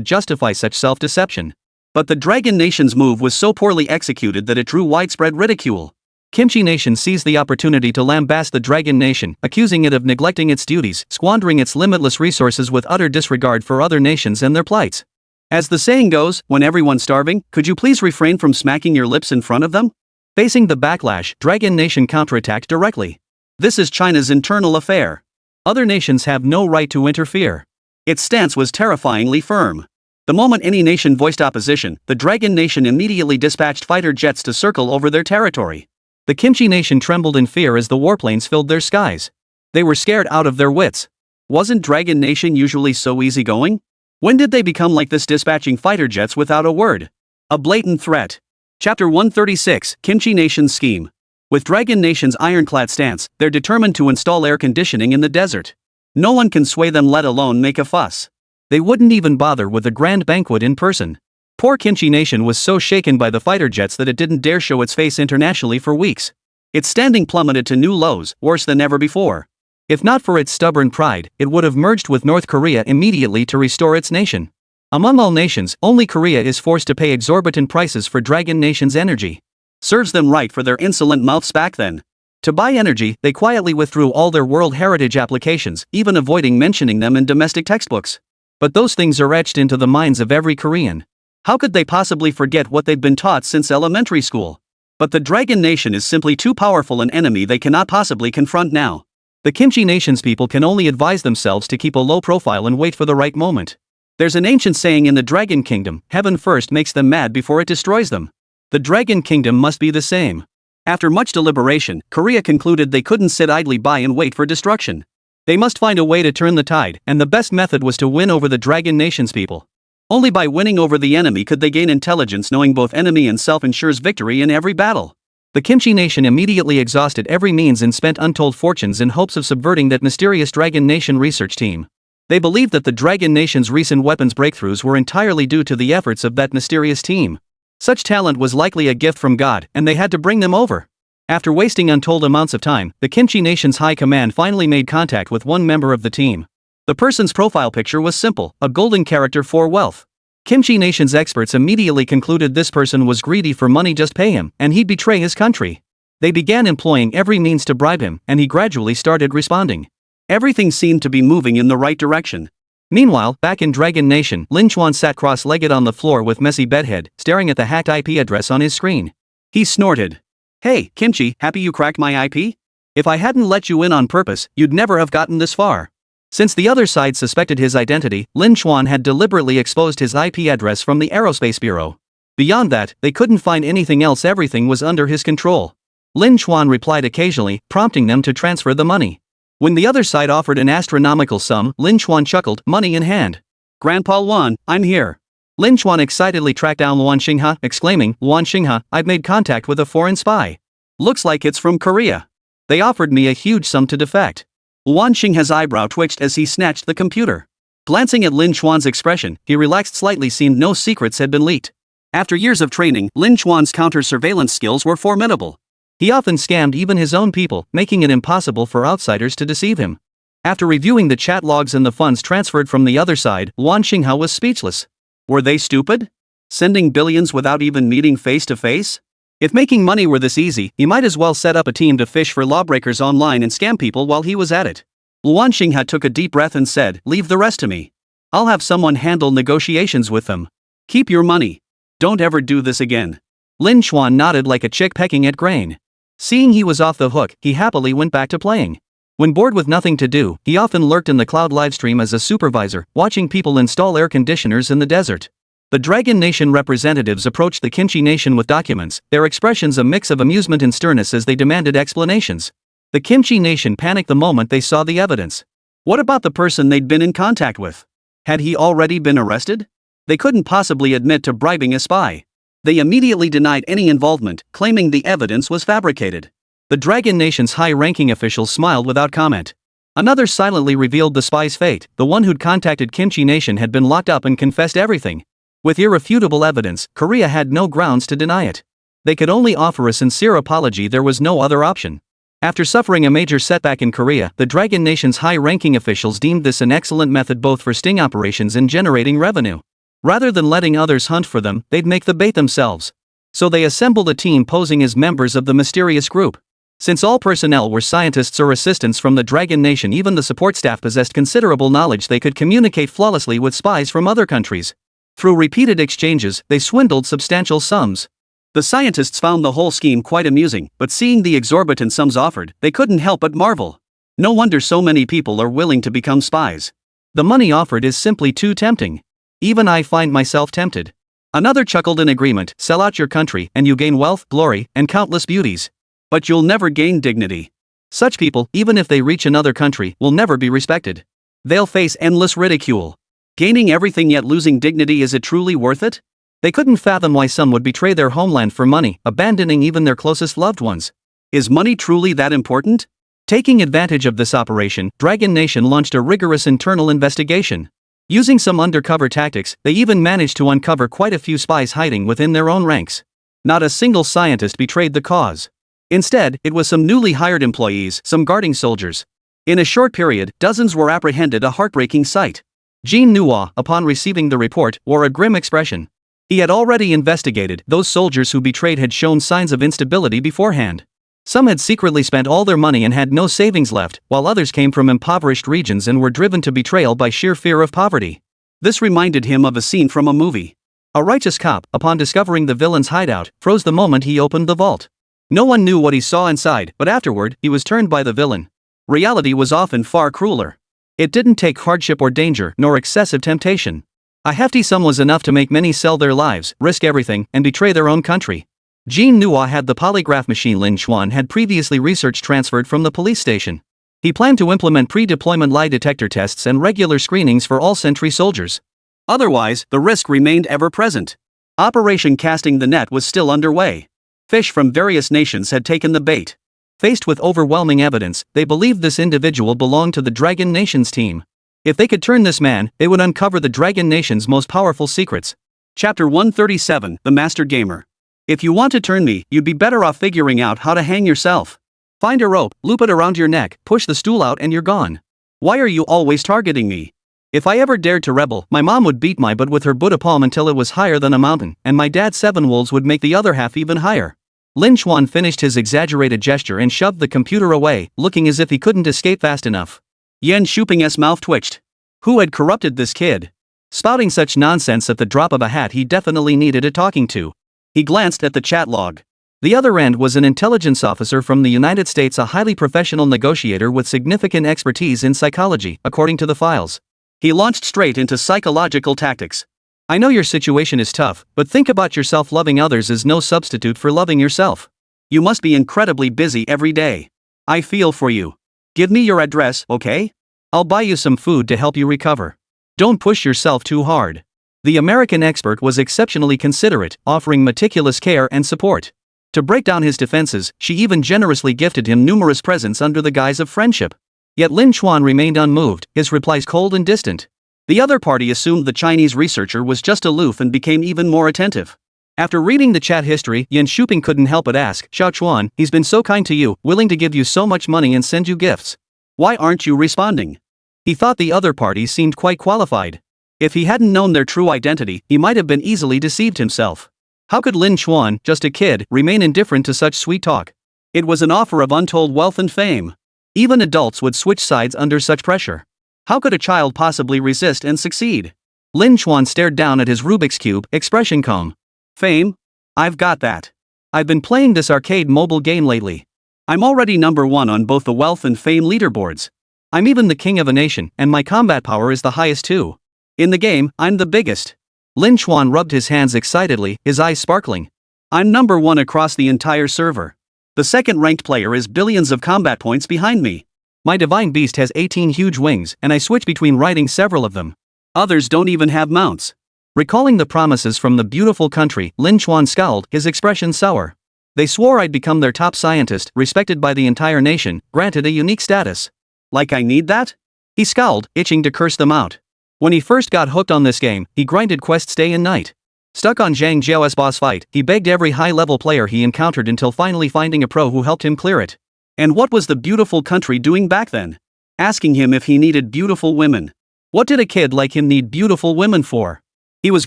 justify such self-deception. But the Dragon Nation's move was so poorly executed that it drew widespread ridicule. Kimchi Nation seized the opportunity to lambast the Dragon Nation, accusing it of neglecting its duties, squandering its limitless resources with utter disregard for other nations and their plights. As the saying goes, when everyone's starving, could you please refrain from smacking your lips in front of them? Facing the backlash, Dragon Nation counterattacked directly. This is China's internal affair. Other nations have no right to interfere. Its stance was terrifyingly firm. The moment any nation voiced opposition, the Dragon Nation immediately dispatched fighter jets to circle over their territory. The Kimchi Nation trembled in fear as the warplanes filled their skies. They were scared out of their wits. Wasn't Dragon Nation usually so easygoing? When did they become like this, dispatching fighter jets without a word? A blatant threat. Chapter 136, Kimchi Nation's Scheme. With Dragon Nation's ironclad stance, they're determined to install air conditioning in the desert. No one can sway them, let alone make a fuss. They wouldn't even bother with a grand banquet in person. Poor Kimchi Nation was so shaken by the fighter jets that it didn't dare show its face internationally for weeks. Its standing plummeted to new lows, worse than ever before. If not for its stubborn pride, it would have merged with North Korea immediately to restore its nation. Among all nations, only Korea is forced to pay exorbitant prices for Dragon Nation's energy. Serves them right for their insolent mouths back then. To buy energy, they quietly withdrew all their World Heritage applications, even avoiding mentioning them in domestic textbooks. But those things are etched into the minds of every Korean. How could they possibly forget what they've been taught since elementary school? But the Dragon Nation is simply too powerful an enemy they cannot possibly confront now. The Kimchi Nation's people can only advise themselves to keep a low profile and wait for the right moment. There's an ancient saying in the Dragon Kingdom, heaven first makes them mad before it destroys them. The Dragon Kingdom must be the same. After much deliberation, Korea concluded they couldn't sit idly by and wait for destruction. They must find a way to turn the tide, and the best method was to win over the Dragon Nation's people. Only by winning over the enemy could they gain intelligence. Knowing both enemy and self ensures victory in every battle. The Kimchi Nation immediately exhausted every means and spent untold fortunes in hopes of subverting that mysterious Dragon Nation research team. They believed that the Dragon Nation's recent weapons breakthroughs were entirely due to the efforts of that mysterious team. Such talent was likely a gift from God, and they had to bring them over. After wasting untold amounts of time, the Kimchi Nation's high command finally made contact with one member of the team. The person's profile picture was simple, a golden character for wealth. Kimchi Nation's experts immediately concluded this person was greedy for money. Just pay him, and he'd betray his country. They began employing every means to bribe him, and he gradually started responding. Everything seemed to be moving in the right direction. Meanwhile, back in Dragon Nation, Lin Chuan sat cross-legged on the floor with messy bedhead, staring at the hacked IP address on his screen. He snorted. "Hey, Kimchi, happy you cracked my IP? If I hadn't let you in on purpose, you'd never have gotten this far." Since the other side suspected his identity, Lin Chuan had deliberately exposed his IP address from the Aerospace Bureau. Beyond that, they couldn't find anything else. Everything was under his control. Lin Chuan replied occasionally, prompting them to transfer the money. When the other side offered an astronomical sum, Lin Chuan chuckled, money in hand. "Grandpa Luan, I'm here." Lin Chuan excitedly tracked down Luan Xinghe, exclaiming, "Luan Xinghe, I've made contact with a foreign spy. Looks like it's from Korea. They offered me a huge sum to defect." Luan Xinghe's eyebrow twitched as he snatched the computer. Glancing at Lin Chuan's expression, he relaxed slightly. Seemed no secrets had been leaked. After years of training, Lin Chuan's counter-surveillance skills were formidable. He often scammed even his own people, making it impossible for outsiders to deceive him. After reviewing the chat logs and the funds transferred from the other side, Luan Xinghe was speechless. Were they stupid? Sending billions without even meeting face to face? If making money were this easy, he might as well set up a team to fish for lawbreakers online and scam people while he was at it. Luan Xinghe took a deep breath and said, "Leave the rest to me. I'll have someone handle negotiations with them. Keep your money. Don't ever do this again." Lin Chuan nodded like a chick pecking at grain. Seeing he was off the hook, he happily went back to playing. When bored with nothing to do, he often lurked in the cloud livestream as a supervisor, watching people install air conditioners in the desert. The Dragon Nation representatives approached the Kimchi Nation with documents, their expressions a mix of amusement and sternness as they demanded explanations. The Kimchi Nation panicked the moment they saw the evidence. What about the person they'd been in contact with? Had he already been arrested? They couldn't possibly admit to bribing a spy. They immediately denied any involvement, claiming the evidence was fabricated. The Dragon Nation's high-ranking officials smiled without comment. Another silently revealed the spy's fate. The one who'd contacted Kimchi Nation had been locked up and confessed everything. With irrefutable evidence, Korea had no grounds to deny it. They could only offer a sincere apology. There was no other option. After suffering a major setback in Korea, the Dragon Nation's high-ranking officials deemed this an excellent method both for sting operations and generating revenue. Rather than letting others hunt for them, they'd make the bait themselves. So they assembled a team posing as members of the mysterious group. Since all personnel were scientists or assistants from the Dragon Nation, even the support staff possessed considerable knowledge. They could communicate flawlessly with spies from other countries. Through repeated exchanges, they swindled substantial sums. The scientists found the whole scheme quite amusing, but seeing the exorbitant sums offered, they couldn't help but marvel. No wonder so many people are willing to become spies. The money offered is simply too tempting. Even I find myself tempted. Another chuckled in agreement. Sell out your country, and you gain wealth, glory, and countless beauties. But you'll never gain dignity. Such people, even if they reach another country, will never be respected. They'll face endless ridicule. Gaining everything yet losing dignity, is it truly worth it? They couldn't fathom why some would betray their homeland for money, abandoning even their closest loved ones. Is money truly that important? Taking advantage of this operation, Dragon Nation launched a rigorous internal investigation. Using some undercover tactics, they even managed to uncover quite a few spies hiding within their own ranks. Not a single scientist betrayed the cause. Instead, it was some newly hired employees, some guarding soldiers. In a short period, dozens were apprehended, a heartbreaking sight. Jean Nua, upon receiving the report, wore a grim expression. He had already investigated. Those soldiers who betrayed had shown signs of instability beforehand. Some had secretly spent all their money and had no savings left, while others came from impoverished regions and were driven to betrayal by sheer fear of poverty. This reminded him of a scene from a movie. A righteous cop, upon discovering the villain's hideout, froze the moment he opened the vault. No one knew what he saw inside, but afterward, he was turned by the villain. Reality was often far crueler. It didn't take hardship or danger, nor excessive temptation. A hefty sum was enough to make many sell their lives, risk everything, and betray their own country. Jean Nua had the polygraph machine Lin Xuan had previously researched transferred from the police station. He planned to implement pre-deployment lie detector tests and regular screenings for all sentry soldiers. Otherwise, the risk remained ever present. Operation Casting the Net was still underway. Fish from various nations had taken the bait. Faced with overwhelming evidence, they believed this individual belonged to the Dragon Nation's team. If they could turn this man, they would uncover the Dragon Nation's most powerful secrets. Chapter 137, The Master Gamer. If you want to turn me, you'd be better off figuring out how to hang yourself. Find a rope, loop it around your neck, push the stool out, and you're gone. Why are you always targeting me? If I ever dared to rebel, my mom would beat my butt with her Buddha palm until it was higher than a mountain, and my dad's 7 wolves would make the other half even higher. Lin Xuan finished his exaggerated gesture and shoved the computer away, looking as if he couldn't escape fast enough. Yan Shuping's mouth twitched. Who had corrupted this kid? Spouting such nonsense at the drop of a hat, he definitely needed a talking to. He glanced at the chat log. The other end was an intelligence officer from the United States, a highly professional negotiator with significant expertise in psychology, according to the files. He launched straight into psychological tactics. I know your situation is tough, but think about yourself. Loving others is no substitute for loving yourself. You must be incredibly busy every day. I feel for you. Give me your address, okay? I'll buy you some food to help you recover. Don't push yourself too hard. The American expert was exceptionally considerate, offering meticulous care and support. To break down his defenses, she even generously gifted him numerous presents under the guise of friendship. Yet Lin Xuan remained unmoved, his replies cold and distant. The other party assumed the Chinese researcher was just aloof and became even more attentive. After reading the chat history, Yan Shuping couldn't help but ask, Xiao Chuan, he's been so kind to you, willing to give you so much money and send you gifts. Why aren't you responding? He thought the other party seemed quite qualified. If he hadn't known their true identity, he might have been easily deceived himself. How could Lin Xuan, just a kid, remain indifferent to such sweet talk? It was an offer of untold wealth and fame. Even adults would switch sides under such pressure. How could a child possibly resist and succeed? Lin Xuan stared down at his Rubik's Cube, expression calm. Fame? I've got that. I've been playing this arcade mobile game lately. I'm already #1 on both the wealth and fame leaderboards. I'm even the king of a nation, and my combat power is the highest too. In the game, I'm the biggest. Lin Xuan rubbed his hands excitedly, his eyes sparkling. I'm #1 across the entire server. The second-ranked player is billions of combat points behind me. My divine beast has 18 huge wings, and I switch between riding several of them. Others don't even have mounts. Recalling the promises from the beautiful country, Lin Xuan scowled, his expression sour. They swore I'd become their top scientist, respected by the entire nation, granted a unique status. Like I need that? He scowled, itching to curse them out. When he first got hooked on this game, he grinded quests day and night. Stuck on Zhang Jiao's boss fight, he begged every high-level player he encountered until finally finding a pro who helped him clear it. And what was the beautiful country doing back then? Asking him if he needed beautiful women. What did a kid like him need beautiful women for? He was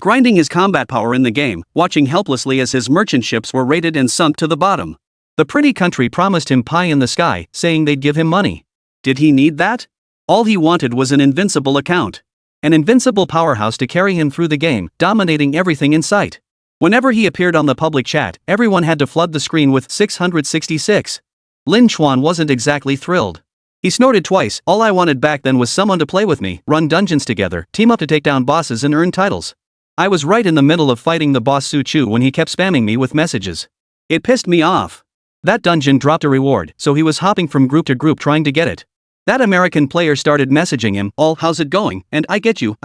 grinding his combat power in the game, watching helplessly as his merchant ships were raided and sunk to the bottom. The pretty country promised him pie in the sky, saying they'd give him money. Did he need that? All he wanted was an invincible account. An invincible powerhouse to carry him through the game, dominating everything in sight. Whenever he appeared on the public chat, everyone had to flood the screen with 666. Lin Chuan wasn't exactly thrilled. He snorted twice. All I wanted back then was someone to play with me, run dungeons together, team up to take down bosses and earn titles. I was right in the middle of fighting the boss Su Chu when he kept spamming me with messages. It pissed me off. That dungeon dropped a reward, so he was hopping from group to group trying to get it. That American player started messaging him, all how's it going, and I get you.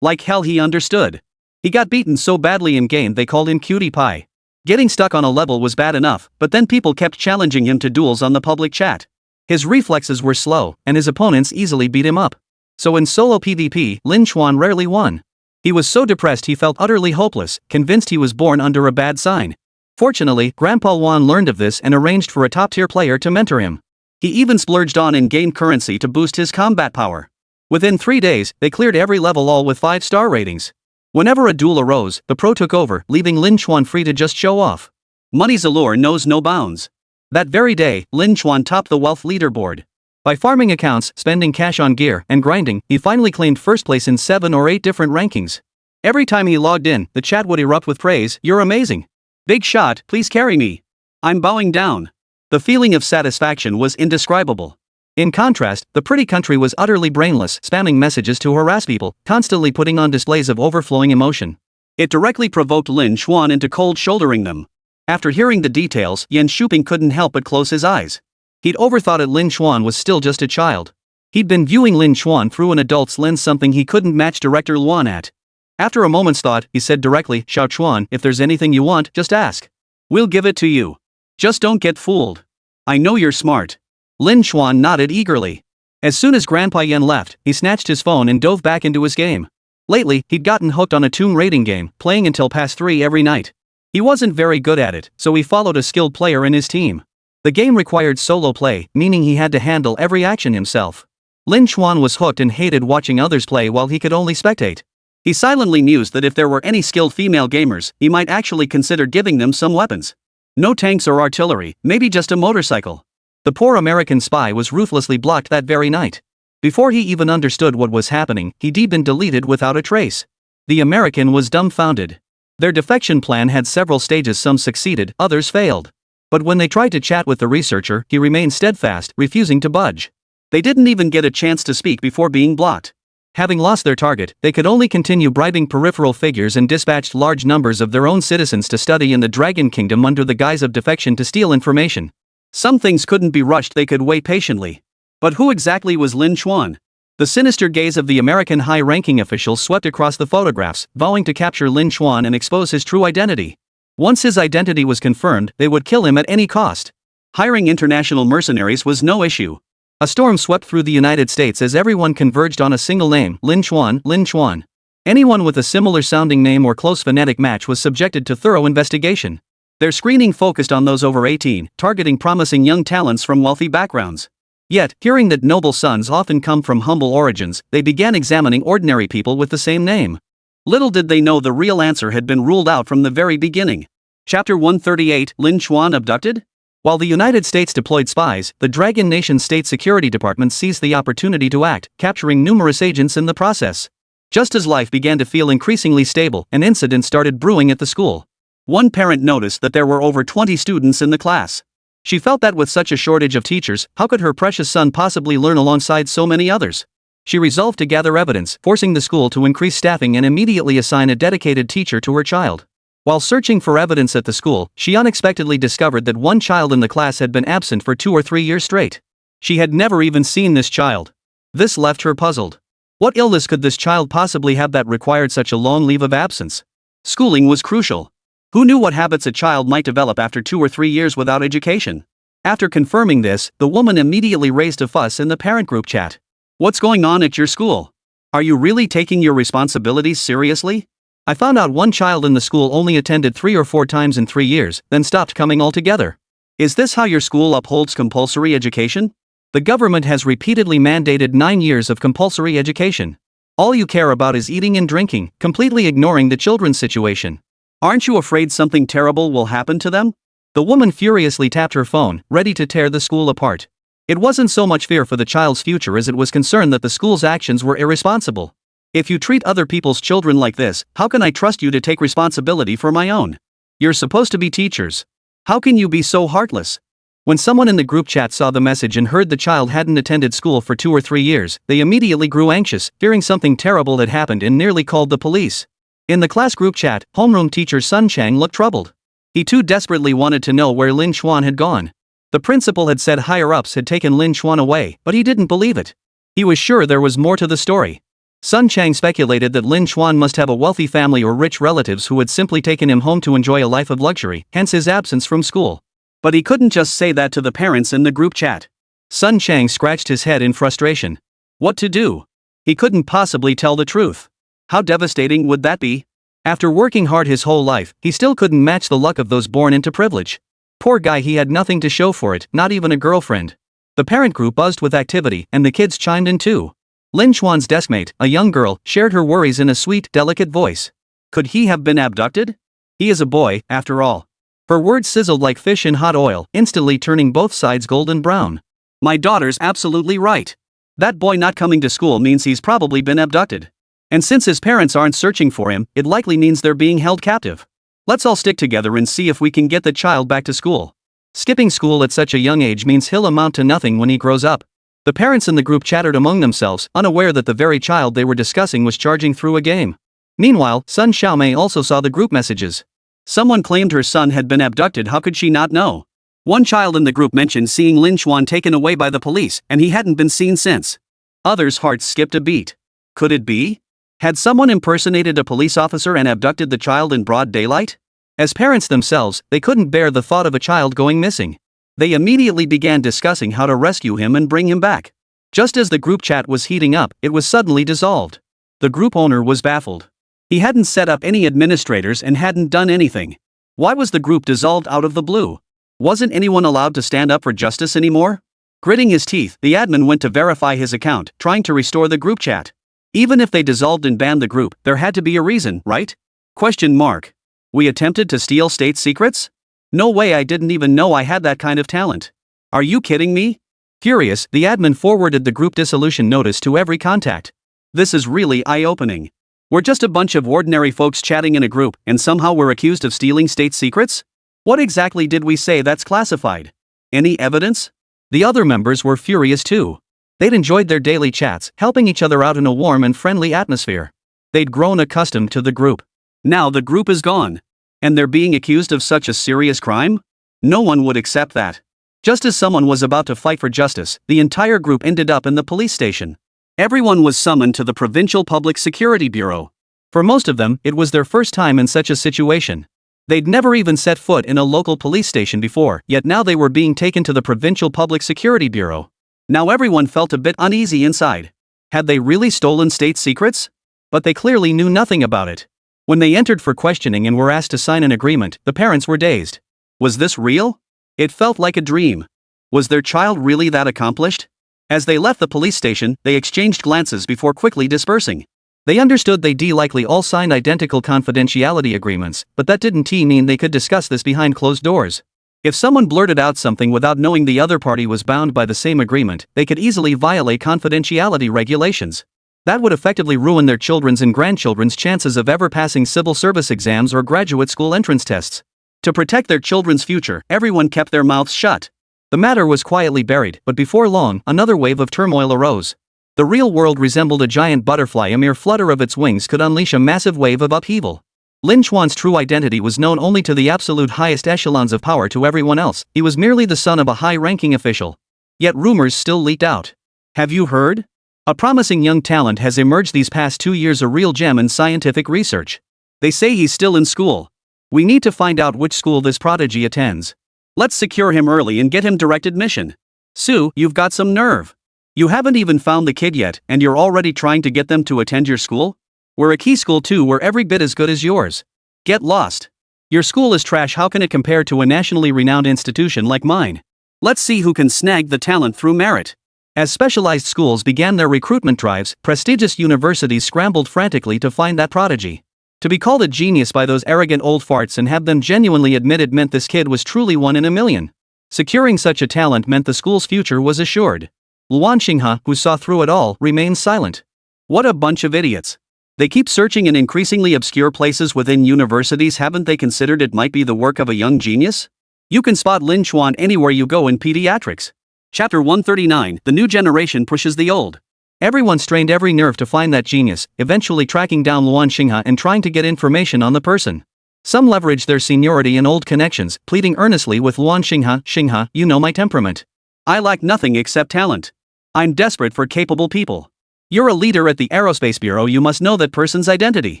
Like hell he understood. He got beaten so badly in game they called him Cutie Pie. Getting stuck on a level was bad enough, but then people kept challenging him to duels on the public chat. His reflexes were slow, and his opponents easily beat him up. So in solo PvP, Lin Chuan rarely won. He was so depressed he felt utterly hopeless, convinced he was born under a bad sign. Fortunately, Grandpa Wan learned of this and arranged for a top-tier player to mentor him. He even splurged on in-game currency to boost his combat power. Within 3 days, they cleared every level, all with 5-star ratings. Whenever a duel arose, the pro took over, leaving Lin Chuan free to just show off. Money's allure knows no bounds. That very day, Lin Chuan topped the wealth leaderboard. By farming accounts, spending cash on gear, and grinding, he finally claimed first place in 7 or 8 different rankings. Every time he logged in, the chat would erupt with praise. You're amazing. Big shot, please carry me. I'm bowing down. The feeling of satisfaction was indescribable. In contrast, the pretty country was utterly brainless, spamming messages to harass people, constantly putting on displays of overflowing emotion. It directly provoked Lin Chuan into cold shouldering them. After hearing the details, Yan Shuping couldn't help but close his eyes. He'd overthought it. Lin Chuan was still just a child. He'd been viewing Lin Chuan through an adult's lens, something he couldn't match Director Luan at. After a moment's thought, he said directly, Xiao Chuan, if there's anything you want, just ask. We'll give it to you. Just don't get fooled. I know you're smart. Lin Chuan nodded eagerly. As soon as Grandpa Yan left, he snatched his phone and dove back into his game. Lately, he'd gotten hooked on a tomb raiding game, playing until past 3 every night. He wasn't very good at it, so he followed a skilled player in his team. The game required solo play, meaning he had to handle every action himself. Lin Chuan was hooked and hated watching others play while he could only spectate. He silently mused that if there were any skilled female gamers, he might actually consider giving them some weapons. No tanks or artillery, maybe just a motorcycle. The poor American spy was ruthlessly blocked that very night. Before he even understood what was happening, he'd been deleted without a trace. The American was dumbfounded. Their defection plan had several stages, some succeeded, others failed. But when they tried to chat with the researcher, he remained steadfast, refusing to budge. They didn't even get a chance to speak before being blocked. Having lost their target, they could only continue bribing peripheral figures and dispatched large numbers of their own citizens to study in the Dragon Kingdom under the guise of defection to steal information. Some things couldn't be rushed, they could wait patiently. But who exactly was Lin Chuan? The sinister gaze of the American high-ranking officials swept across the photographs, vowing to capture Lin Chuan and expose his true identity. Once his identity was confirmed, they would kill him at any cost. Hiring international mercenaries was no issue. A storm swept through the United States as everyone converged on a single name, Lin Chuan, Lin Chuan. Anyone with a similar-sounding name or close phonetic match was subjected to thorough investigation. Their screening focused on those over 18, targeting promising young talents from wealthy backgrounds. Yet, hearing that noble sons often come from humble origins, they began examining ordinary people with the same name. Little did they know the real answer had been ruled out from the very beginning. Chapter 138, Lin Chuan abducted? While the United States deployed spies, the Dragon Nation State Security Department seized the opportunity to act, capturing numerous agents in the process. Just as life began to feel increasingly stable, an incident started brewing at the school. One parent noticed that there were over 20 students in the class. She felt that with such a shortage of teachers, how could her precious son possibly learn alongside so many others? She resolved to gather evidence, forcing the school to increase staffing and immediately assign a dedicated teacher to her child. While searching for evidence at the school, she unexpectedly discovered that one child in the class had been absent for 2 or 3 years straight. She had never even seen this child. This left her puzzled. What illness could this child possibly have that required such a long leave of absence? Schooling was crucial. Who knew what habits a child might develop after 2 or 3 years without education? After confirming this, the woman immediately raised a fuss in the parent group chat. What's going on at your school? Are you really taking your responsibilities seriously? I found out one child in the school only attended 3 or 4 times in 3 years, then stopped coming altogether. Is this how your school upholds compulsory education? The government has repeatedly mandated 9 years of compulsory education. All you care about is eating and drinking, completely ignoring the children's situation. Aren't you afraid something terrible will happen to them? The woman furiously tapped her phone, ready to tear the school apart. It wasn't so much fear for the child's future as it was concern that the school's actions were irresponsible. If you treat other people's children like this, how can I trust you to take responsibility for my own? You're supposed to be teachers. How can you be so heartless? When someone in the group chat saw the message and heard the child hadn't attended school for 2 or 3 years, they immediately grew anxious, fearing something terrible had happened and nearly called the police. In the class group chat, homeroom teacher Sun Chang looked troubled. He too desperately wanted to know where Lin Xuan had gone. The principal had said higher-ups had taken Lin Xuan away, but he didn't believe it. He was sure there was more to the story. Sun Chang speculated that Lin Xuan must have a wealthy family or rich relatives who had simply taken him home to enjoy a life of luxury, hence his absence from school. But he couldn't just say that to the parents in the group chat. Sun Chang scratched his head in frustration. What to do? He couldn't possibly tell the truth. How devastating would that be? After working hard his whole life, he still couldn't match the luck of those born into privilege. Poor guy, he had nothing to show for it, not even a girlfriend. The parent group buzzed with activity, and the kids chimed in too. Lin Xuan's deskmate, a young girl, shared her worries in a sweet, delicate voice. Could he have been abducted? He is a boy, after all. Her words sizzled like fish in hot oil, instantly turning both sides golden brown. My daughter's absolutely right. That boy not coming to school means he's probably been abducted. And since his parents aren't searching for him, it likely means they're being held captive. Let's all stick together and see if we can get the child back to school. Skipping school at such a young age means he'll amount to nothing when he grows up. The parents in the group chattered among themselves, unaware that the very child they were discussing was charging through a game. Meanwhile, Sun Xiaomei also saw the group messages. Someone claimed her son had been abducted. How could she not know? One child in the group mentioned seeing Lin Xuan taken away by the police, and he hadn't been seen since. Others' hearts skipped a beat. Could it be? Had someone impersonated a police officer and abducted the child in broad daylight? As parents themselves, they couldn't bear the thought of a child going missing. They immediately began discussing how to rescue him and bring him back. Just as the group chat was heating up, it was suddenly dissolved. The group owner was baffled. He hadn't set up any administrators and hadn't done anything. Why was the group dissolved out of the blue? Wasn't anyone allowed to stand up for justice anymore? Gritting his teeth, the admin went to verify his account, trying to restore the group chat. Even if they dissolved and banned the group, there had to be a reason, right? Question mark. We attempted to steal state secrets? No way, I didn't even know I had that kind of talent. Are you kidding me? Furious, the admin forwarded the group dissolution notice to every contact. This is really eye-opening. We're just a bunch of ordinary folks chatting in a group, and somehow we're accused of stealing state secrets? What exactly did we say that's classified? Any evidence? The other members were furious too. They'd enjoyed their daily chats, helping each other out in a warm and friendly atmosphere. They'd grown accustomed to the group. Now the group is gone. And they're being accused of such a serious crime? No one would accept that. Just as someone was about to fight for justice, the entire group ended up in the police station. Everyone was summoned to the Provincial Public Security Bureau. For most of them, it was their first time in such a situation. They'd never even set foot in a local police station before, yet now they were being taken to the Provincial Public Security Bureau. Now everyone felt a bit uneasy inside. Had they really stolen state secrets? But they clearly knew nothing about it. When they entered for questioning and were asked to sign an agreement, the parents were dazed. Was this real? It felt like a dream. Was their child really that accomplished? As they left the police station, they exchanged glances before quickly dispersing. They understood they'd likely all signed identical confidentiality agreements, but that didn't mean they could discuss this behind closed doors. If someone blurted out something without knowing the other party was bound by the same agreement, they could easily violate confidentiality regulations. That would effectively ruin their children's and grandchildren's chances of ever passing civil service exams or graduate school entrance tests. To protect their children's future, everyone kept their mouths shut. The matter was quietly buried, but before long, another wave of turmoil arose. The real world resembled a giant butterfly. A mere flutter of its wings could unleash a massive wave of upheaval. Lin Xuan's true identity was known only to the absolute highest echelons of power. To everyone else, he was merely the son of a high-ranking official. Yet rumors still leaked out. Have you heard? A promising young talent has emerged these past 2 years, a real gem in scientific research. They say he's still in school. We need to find out which school this prodigy attends. Let's secure him early and get him direct admission. Sue, you've got some nerve. You haven't even found the kid yet, and you're already trying to get them to attend your school? We're a key school too, we're every bit as good as yours. Get lost. Your school is trash. How can it compare to a nationally renowned institution like mine? Let's see who can snag the talent through merit. As specialized schools began their recruitment drives, prestigious universities scrambled frantically to find that prodigy. To be called a genius by those arrogant old farts and have them genuinely admitted meant this kid was truly one in a million. Securing such a talent meant the school's future was assured. Luan Xinghe, who saw through it all, remained silent. What a bunch of idiots. They keep searching in increasingly obscure places within universities. Haven't they considered it might be the work of a young genius? You can spot Lin Chuan anywhere you go in pediatrics. Chapter 139, The New Generation Pushes the Old. Everyone strained every nerve to find that genius, eventually tracking down Luan Xinghe and trying to get information on the person. Some leveraged their seniority and old connections, pleading earnestly with Luan Xinghe, "Xinghe, you know my temperament. I lack nothing except talent. I'm desperate for capable people. You're a leader at the Aerospace Bureau, you must know that person's identity.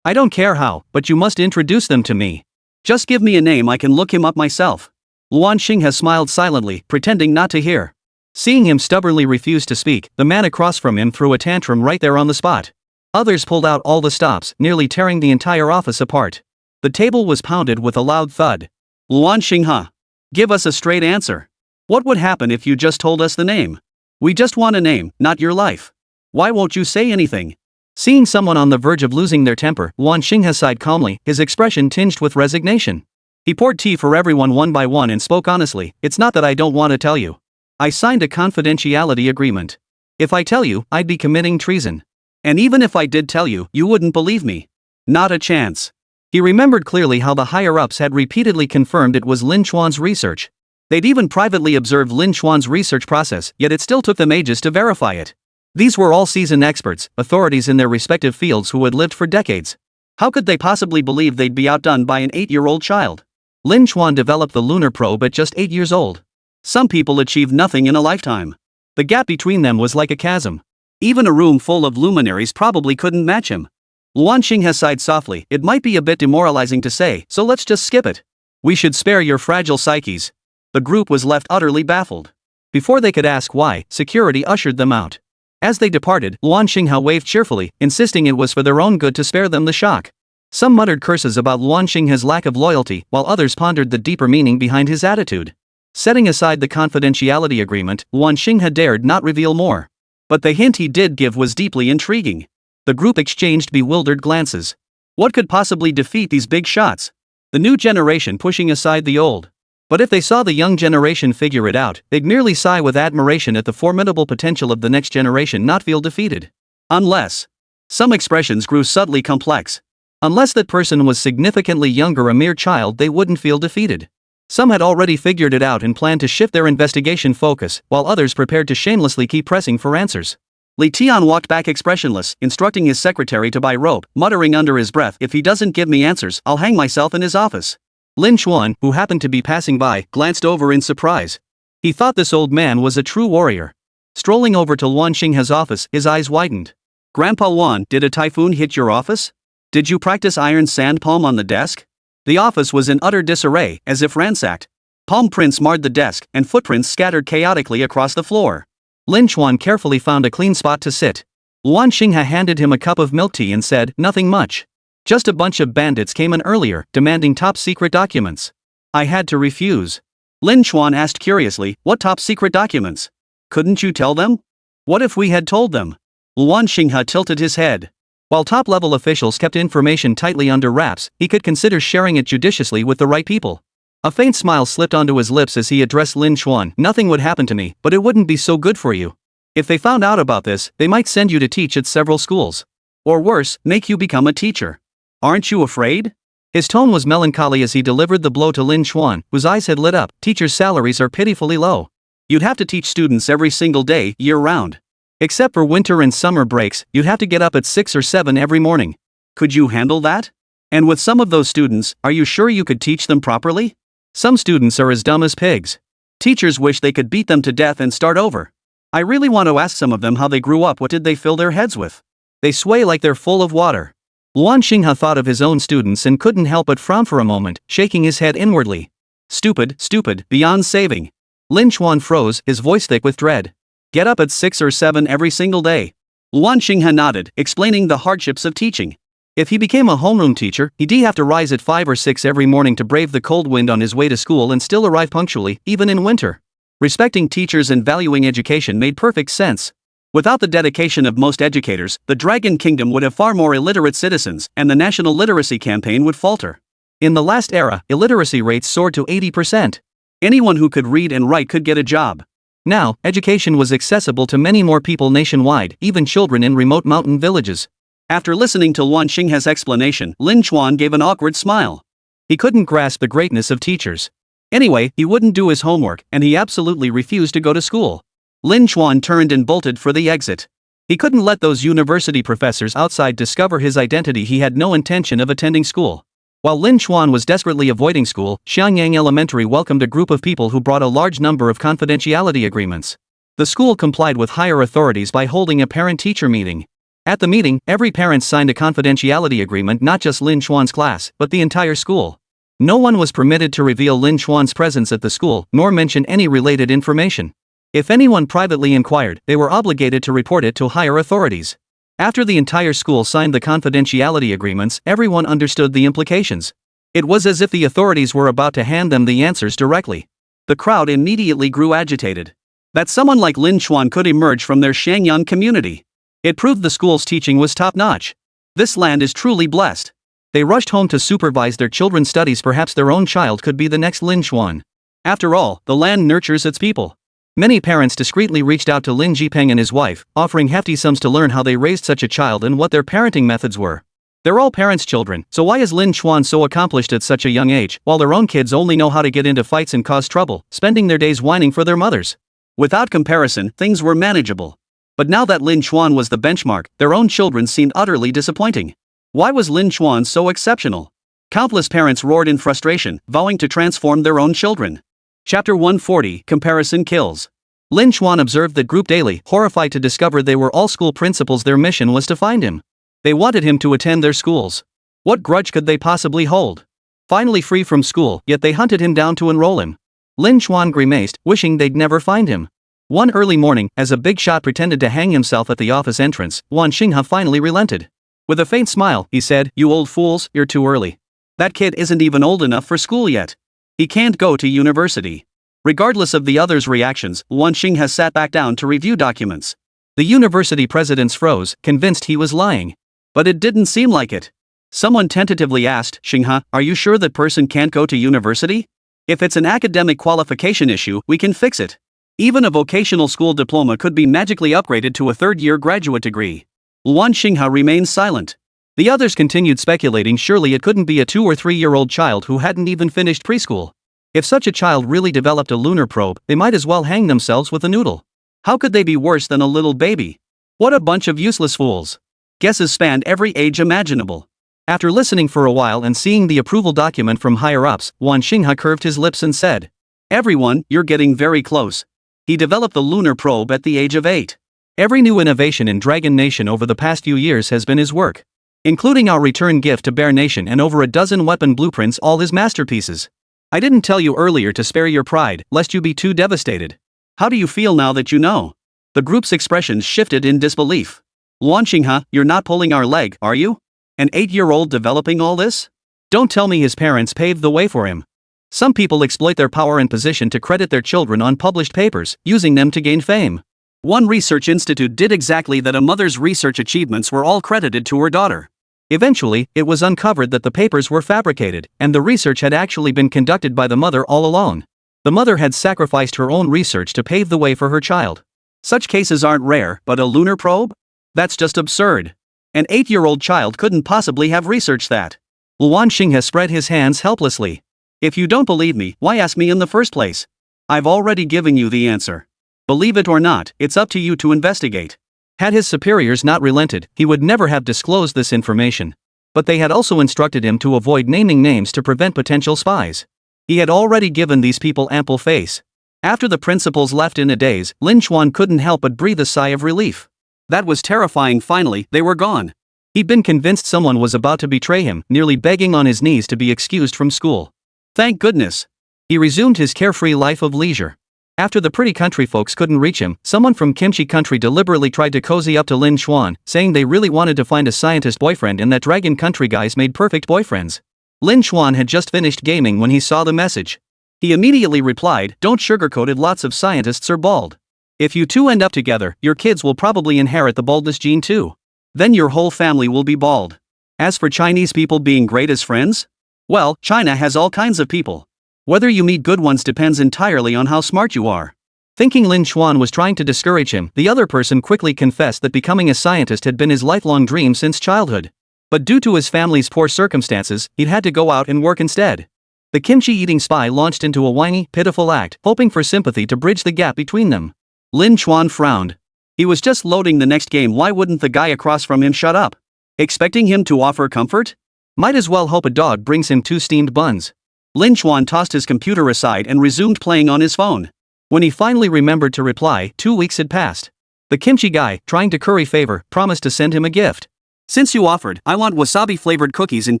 I don't care how, but you must introduce them to me. Just give me a name, I can look him up myself." Luan Xinghe smiled silently, pretending not to hear. Seeing him stubbornly refuse to speak, the man across from him threw a tantrum right there on the spot. Others pulled out all the stops, nearly tearing the entire office apart. The table was pounded with a loud thud. "Luan Xinghe, give us a straight answer. What would happen if you just told us the name? We just want a name, not your life. Why won't you say anything?" Seeing someone on the verge of losing their temper, Luan Xinghe sighed calmly, his expression tinged with resignation. He poured tea for everyone one by one and spoke honestly. "It's not that I don't want to tell you. I signed a confidentiality agreement. If I tell you, I'd be committing treason. And even if I did tell you, you wouldn't believe me. Not a chance." He remembered clearly how the higher-ups had repeatedly confirmed it was Lin Chuan's research. They'd even privately observed Lin Chuan's research process, yet it still took them ages to verify it. These were all seasoned experts, authorities in their respective fields who had lived for decades. How could they possibly believe they'd be outdone by an 8-year-old child? Lin Chuan developed the lunar probe at just 8 years old. Some people achieve nothing in a lifetime. The gap between them was like a chasm. Even a room full of luminaries probably couldn't match him. Luan Xinghe sighed softly. "It might be a bit demoralizing to say, so let's just skip it. We should spare your fragile psyches." The group was left utterly baffled. Before they could ask why, security ushered them out. As they departed, Luan Xinghe waved cheerfully, insisting it was for their own good to spare them the shock. Some muttered curses about Luan Xinghe's lack of loyalty, while others pondered the deeper meaning behind his attitude. Setting aside the confidentiality agreement, Luan Xinghe dared not reveal more. But the hint he did give was deeply intriguing. The group exchanged bewildered glances. What could possibly defeat these big shots? The new generation pushing aside the old. But if they saw the young generation figure it out, they'd merely sigh with admiration at the formidable potential of the next generation, not feel defeated. Unless. Some expressions grew subtly complex. Unless that person was significantly younger, a mere child, they wouldn't feel defeated. Some had already figured it out and planned to shift their investigation focus, while others prepared to shamelessly keep pressing for answers. Li Tian walked back expressionless, instructing his secretary to buy rope, muttering under his breath, "If he doesn't give me answers, I'll hang myself in his office." Lin Chuan, who happened to be passing by, glanced over in surprise. He thought this old man was a true warrior. Strolling over to Luan Xinghe's office, his eyes widened. "Grandpa Luan, did a typhoon hit your office? Did you practice iron sand palm on the desk?" The office was in utter disarray, as if ransacked. Palm prints marred the desk, and footprints scattered chaotically across the floor. Lin Chuan carefully found a clean spot to sit. Luan Xinghe handed him a cup of milk tea and said, "Nothing much. Just a bunch of bandits came in earlier, demanding top-secret documents. I had to refuse." Lin Chuan asked curiously, "What top-secret documents? Couldn't you tell them? What if we had told them?" Luan Xinghe tilted his head. While top-level officials kept information tightly under wraps, he could consider sharing it judiciously with the right people. A faint smile slipped onto his lips as he addressed Lin Chuan. "Nothing would happen to me, but it wouldn't be so good for you. If they found out about this, they might send you to teach at several schools. Or worse, make you become a teacher. Aren't you afraid?" His tone was melancholy as he delivered the blow to Lin Chuan, whose eyes had lit up. "Teachers' salaries are pitifully low. You'd have to teach students every single day, year-round. Except for winter and summer breaks, you'd have to get up at 6 or 7 every morning. Could you handle that? And with some of those students, are you sure you could teach them properly? Some students are as dumb as pigs. Teachers wish they could beat them to death and start over. I really want to ask some of them how they grew up. What did they fill their heads with? They sway like they're full of water." Luan Xinghe thought of his own students and couldn't help but frown for a moment, shaking his head inwardly. Stupid, beyond saving." Lin Chuan froze, his voice thick with dread. "Get up at 6 or 7 every single day." Luan Xinghe nodded, explaining the hardships of teaching. If he became a homeroom teacher, he'd have to rise at 5 or 6 every morning to brave the cold wind on his way to school and still arrive punctually, even in winter. Respecting teachers and valuing education made perfect sense. Without the dedication of most educators, the Dragon Kingdom would have far more illiterate citizens, and the national literacy campaign would falter. In the last era, illiteracy rates soared to 80%. Anyone who could read and write could get a job. Now, education was accessible to many more people nationwide, even children in remote mountain villages. After listening to Luan Xingha's explanation, Lin Chuan gave an awkward smile. He couldn't grasp the greatness of teachers. Anyway, he wouldn't do his homework, and he absolutely refused to go to school. Lin Chuan turned and bolted for the exit. He couldn't let those university professors outside discover his identity. He had no intention of attending school. While Lin Chuan was desperately avoiding school, Xiangyang Elementary welcomed a group of people who brought a large number of confidentiality agreements. The school complied with higher authorities by holding a parent-teacher meeting. At the meeting, every parent signed a confidentiality agreement, not just Lin Chuan's class, but the entire school. No one was permitted to reveal Lin Chuan's presence at the school, nor mention any related information. If anyone privately inquired, they were obligated to report it to higher authorities. After the entire school signed the confidentiality agreements, everyone understood the implications. It was as if the authorities were about to hand them the answers directly. The crowd immediately grew agitated. That someone like Lin Chuan could emerge from their Shangyang community. It proved the school's teaching was top-notch. This land is truly blessed. They rushed home to supervise their children's studies. Perhaps their own child could be the next Lin Chuan. After all, the land nurtures its people. Many parents discreetly reached out to Lin Jipeng and his wife, offering hefty sums to learn how they raised such a child and what their parenting methods were. They're all parents' children, so why is Lin Chuan so accomplished at such a young age, while their own kids only know how to get into fights and cause trouble, spending their days whining for their mothers? Without comparison, things were manageable. But now that Lin Chuan was the benchmark, their own children seemed utterly disappointing. Why was Lin Chuan so exceptional? Countless parents roared in frustration, vowing to transform their own children. Chapter 140, Comparison Kills. Lin Chuan observed the group daily, horrified to discover they were all school principals. Their mission was to find him. They wanted him to attend their schools. What grudge could they possibly hold? Finally free from school, yet they hunted him down to enroll him. Lin Chuan grimaced, wishing they'd never find him. One early morning, as a big shot pretended to hang himself at the office entrance, Luan Xingha finally relented. With a faint smile, he said, "You old fools, you're too early. That kid isn't even old enough for school yet. He can't go to university." Regardless of the others' reactions, Luan Xingha sat back down to review documents. The university presidents froze, convinced he was lying. But it didn't seem like it. Someone tentatively asked, "Xingha, are you sure that person can't go to university? If it's an academic qualification issue, we can fix it. Even a vocational school diploma could be magically upgraded to a third-year graduate degree." Luan Xingha remained silent. The others continued speculating. Surely it couldn't be a 2 or 3-year-old child who hadn't even finished preschool. If such a child really developed a lunar probe, they might as well hang themselves with a noodle. How could they be worse than a little baby? What a bunch of useless fools. Guesses spanned every age imaginable. After listening for a while and seeing the approval document from higher-ups, Luan Xingha curved his lips and said, "Everyone, you're getting very close. He developed the lunar probe at the age of 8. Every new innovation in Dragon Nation over the past few years has been his work. Including our return gift to Bear Nation and over a dozen weapon blueprints, all his masterpieces. I didn't tell you earlier to spare your pride, lest you be too devastated. How do you feel now that you know?" The group's expressions shifted in disbelief. "Luan Xingha, you're not pulling our leg, are you? An 8-year-old developing all this? Don't tell me his parents paved the way for him." Some people exploit their power and position to credit their children on published papers, using them to gain fame. One research institute did exactly that. A mother's research achievements were all credited to her daughter. Eventually, it was uncovered that the papers were fabricated, and the research had actually been conducted by the mother all along. The mother had sacrificed her own research to pave the way for her child. Such cases aren't rare, but a lunar probe? That's just absurd. An 8-year-old child couldn't possibly have researched that. Luan Xingha spread his hands helplessly. "If you don't believe me, why ask me in the first place? I've already given you the answer. Believe it or not, it's up to you to investigate." Had his superiors not relented, he would never have disclosed this information. But they had also instructed him to avoid naming names to prevent potential spies. He had already given these people ample face. After the principals left in a daze, Lin Chuan couldn't help but breathe a sigh of relief. That was terrifying. Finally, they were gone. He'd been convinced someone was about to betray him, nearly begging on his knees to be excused from school. Thank goodness. He resumed his carefree life of leisure. After the pretty country folks couldn't reach him, someone from Kimchi country deliberately tried to cozy up to Lin Chuan, saying they really wanted to find a scientist boyfriend and that Dragon country guys made perfect boyfriends. Lin Chuan had just finished gaming when he saw the message. He immediately replied, "Don't sugarcoat it, lots of scientists are bald. If you two end up together, your kids will probably inherit the baldness gene too. Then your whole family will be bald." As for Chinese people being great as friends? Well, China has all kinds of people. Whether you meet good ones depends entirely on how smart you are. Thinking Lin Xuan was trying to discourage him, the other person quickly confessed that becoming a scientist had been his lifelong dream since childhood. But due to his family's poor circumstances, he'd had to go out and work instead. The kimchi-eating spy launched into a whiny, pitiful act, hoping for sympathy to bridge the gap between them. Lin Xuan frowned. He was just loading the next game, why wouldn't the guy across from him shut up? Expecting him to offer comfort? Might as well hope a dog brings him 2 steamed buns. Lin Xuan tossed his computer aside and resumed playing on his phone. When he finally remembered to reply, 2 weeks had passed. The kimchi guy, trying to curry favor, promised to send him a gift. "Since you offered, I want wasabi-flavored cookies and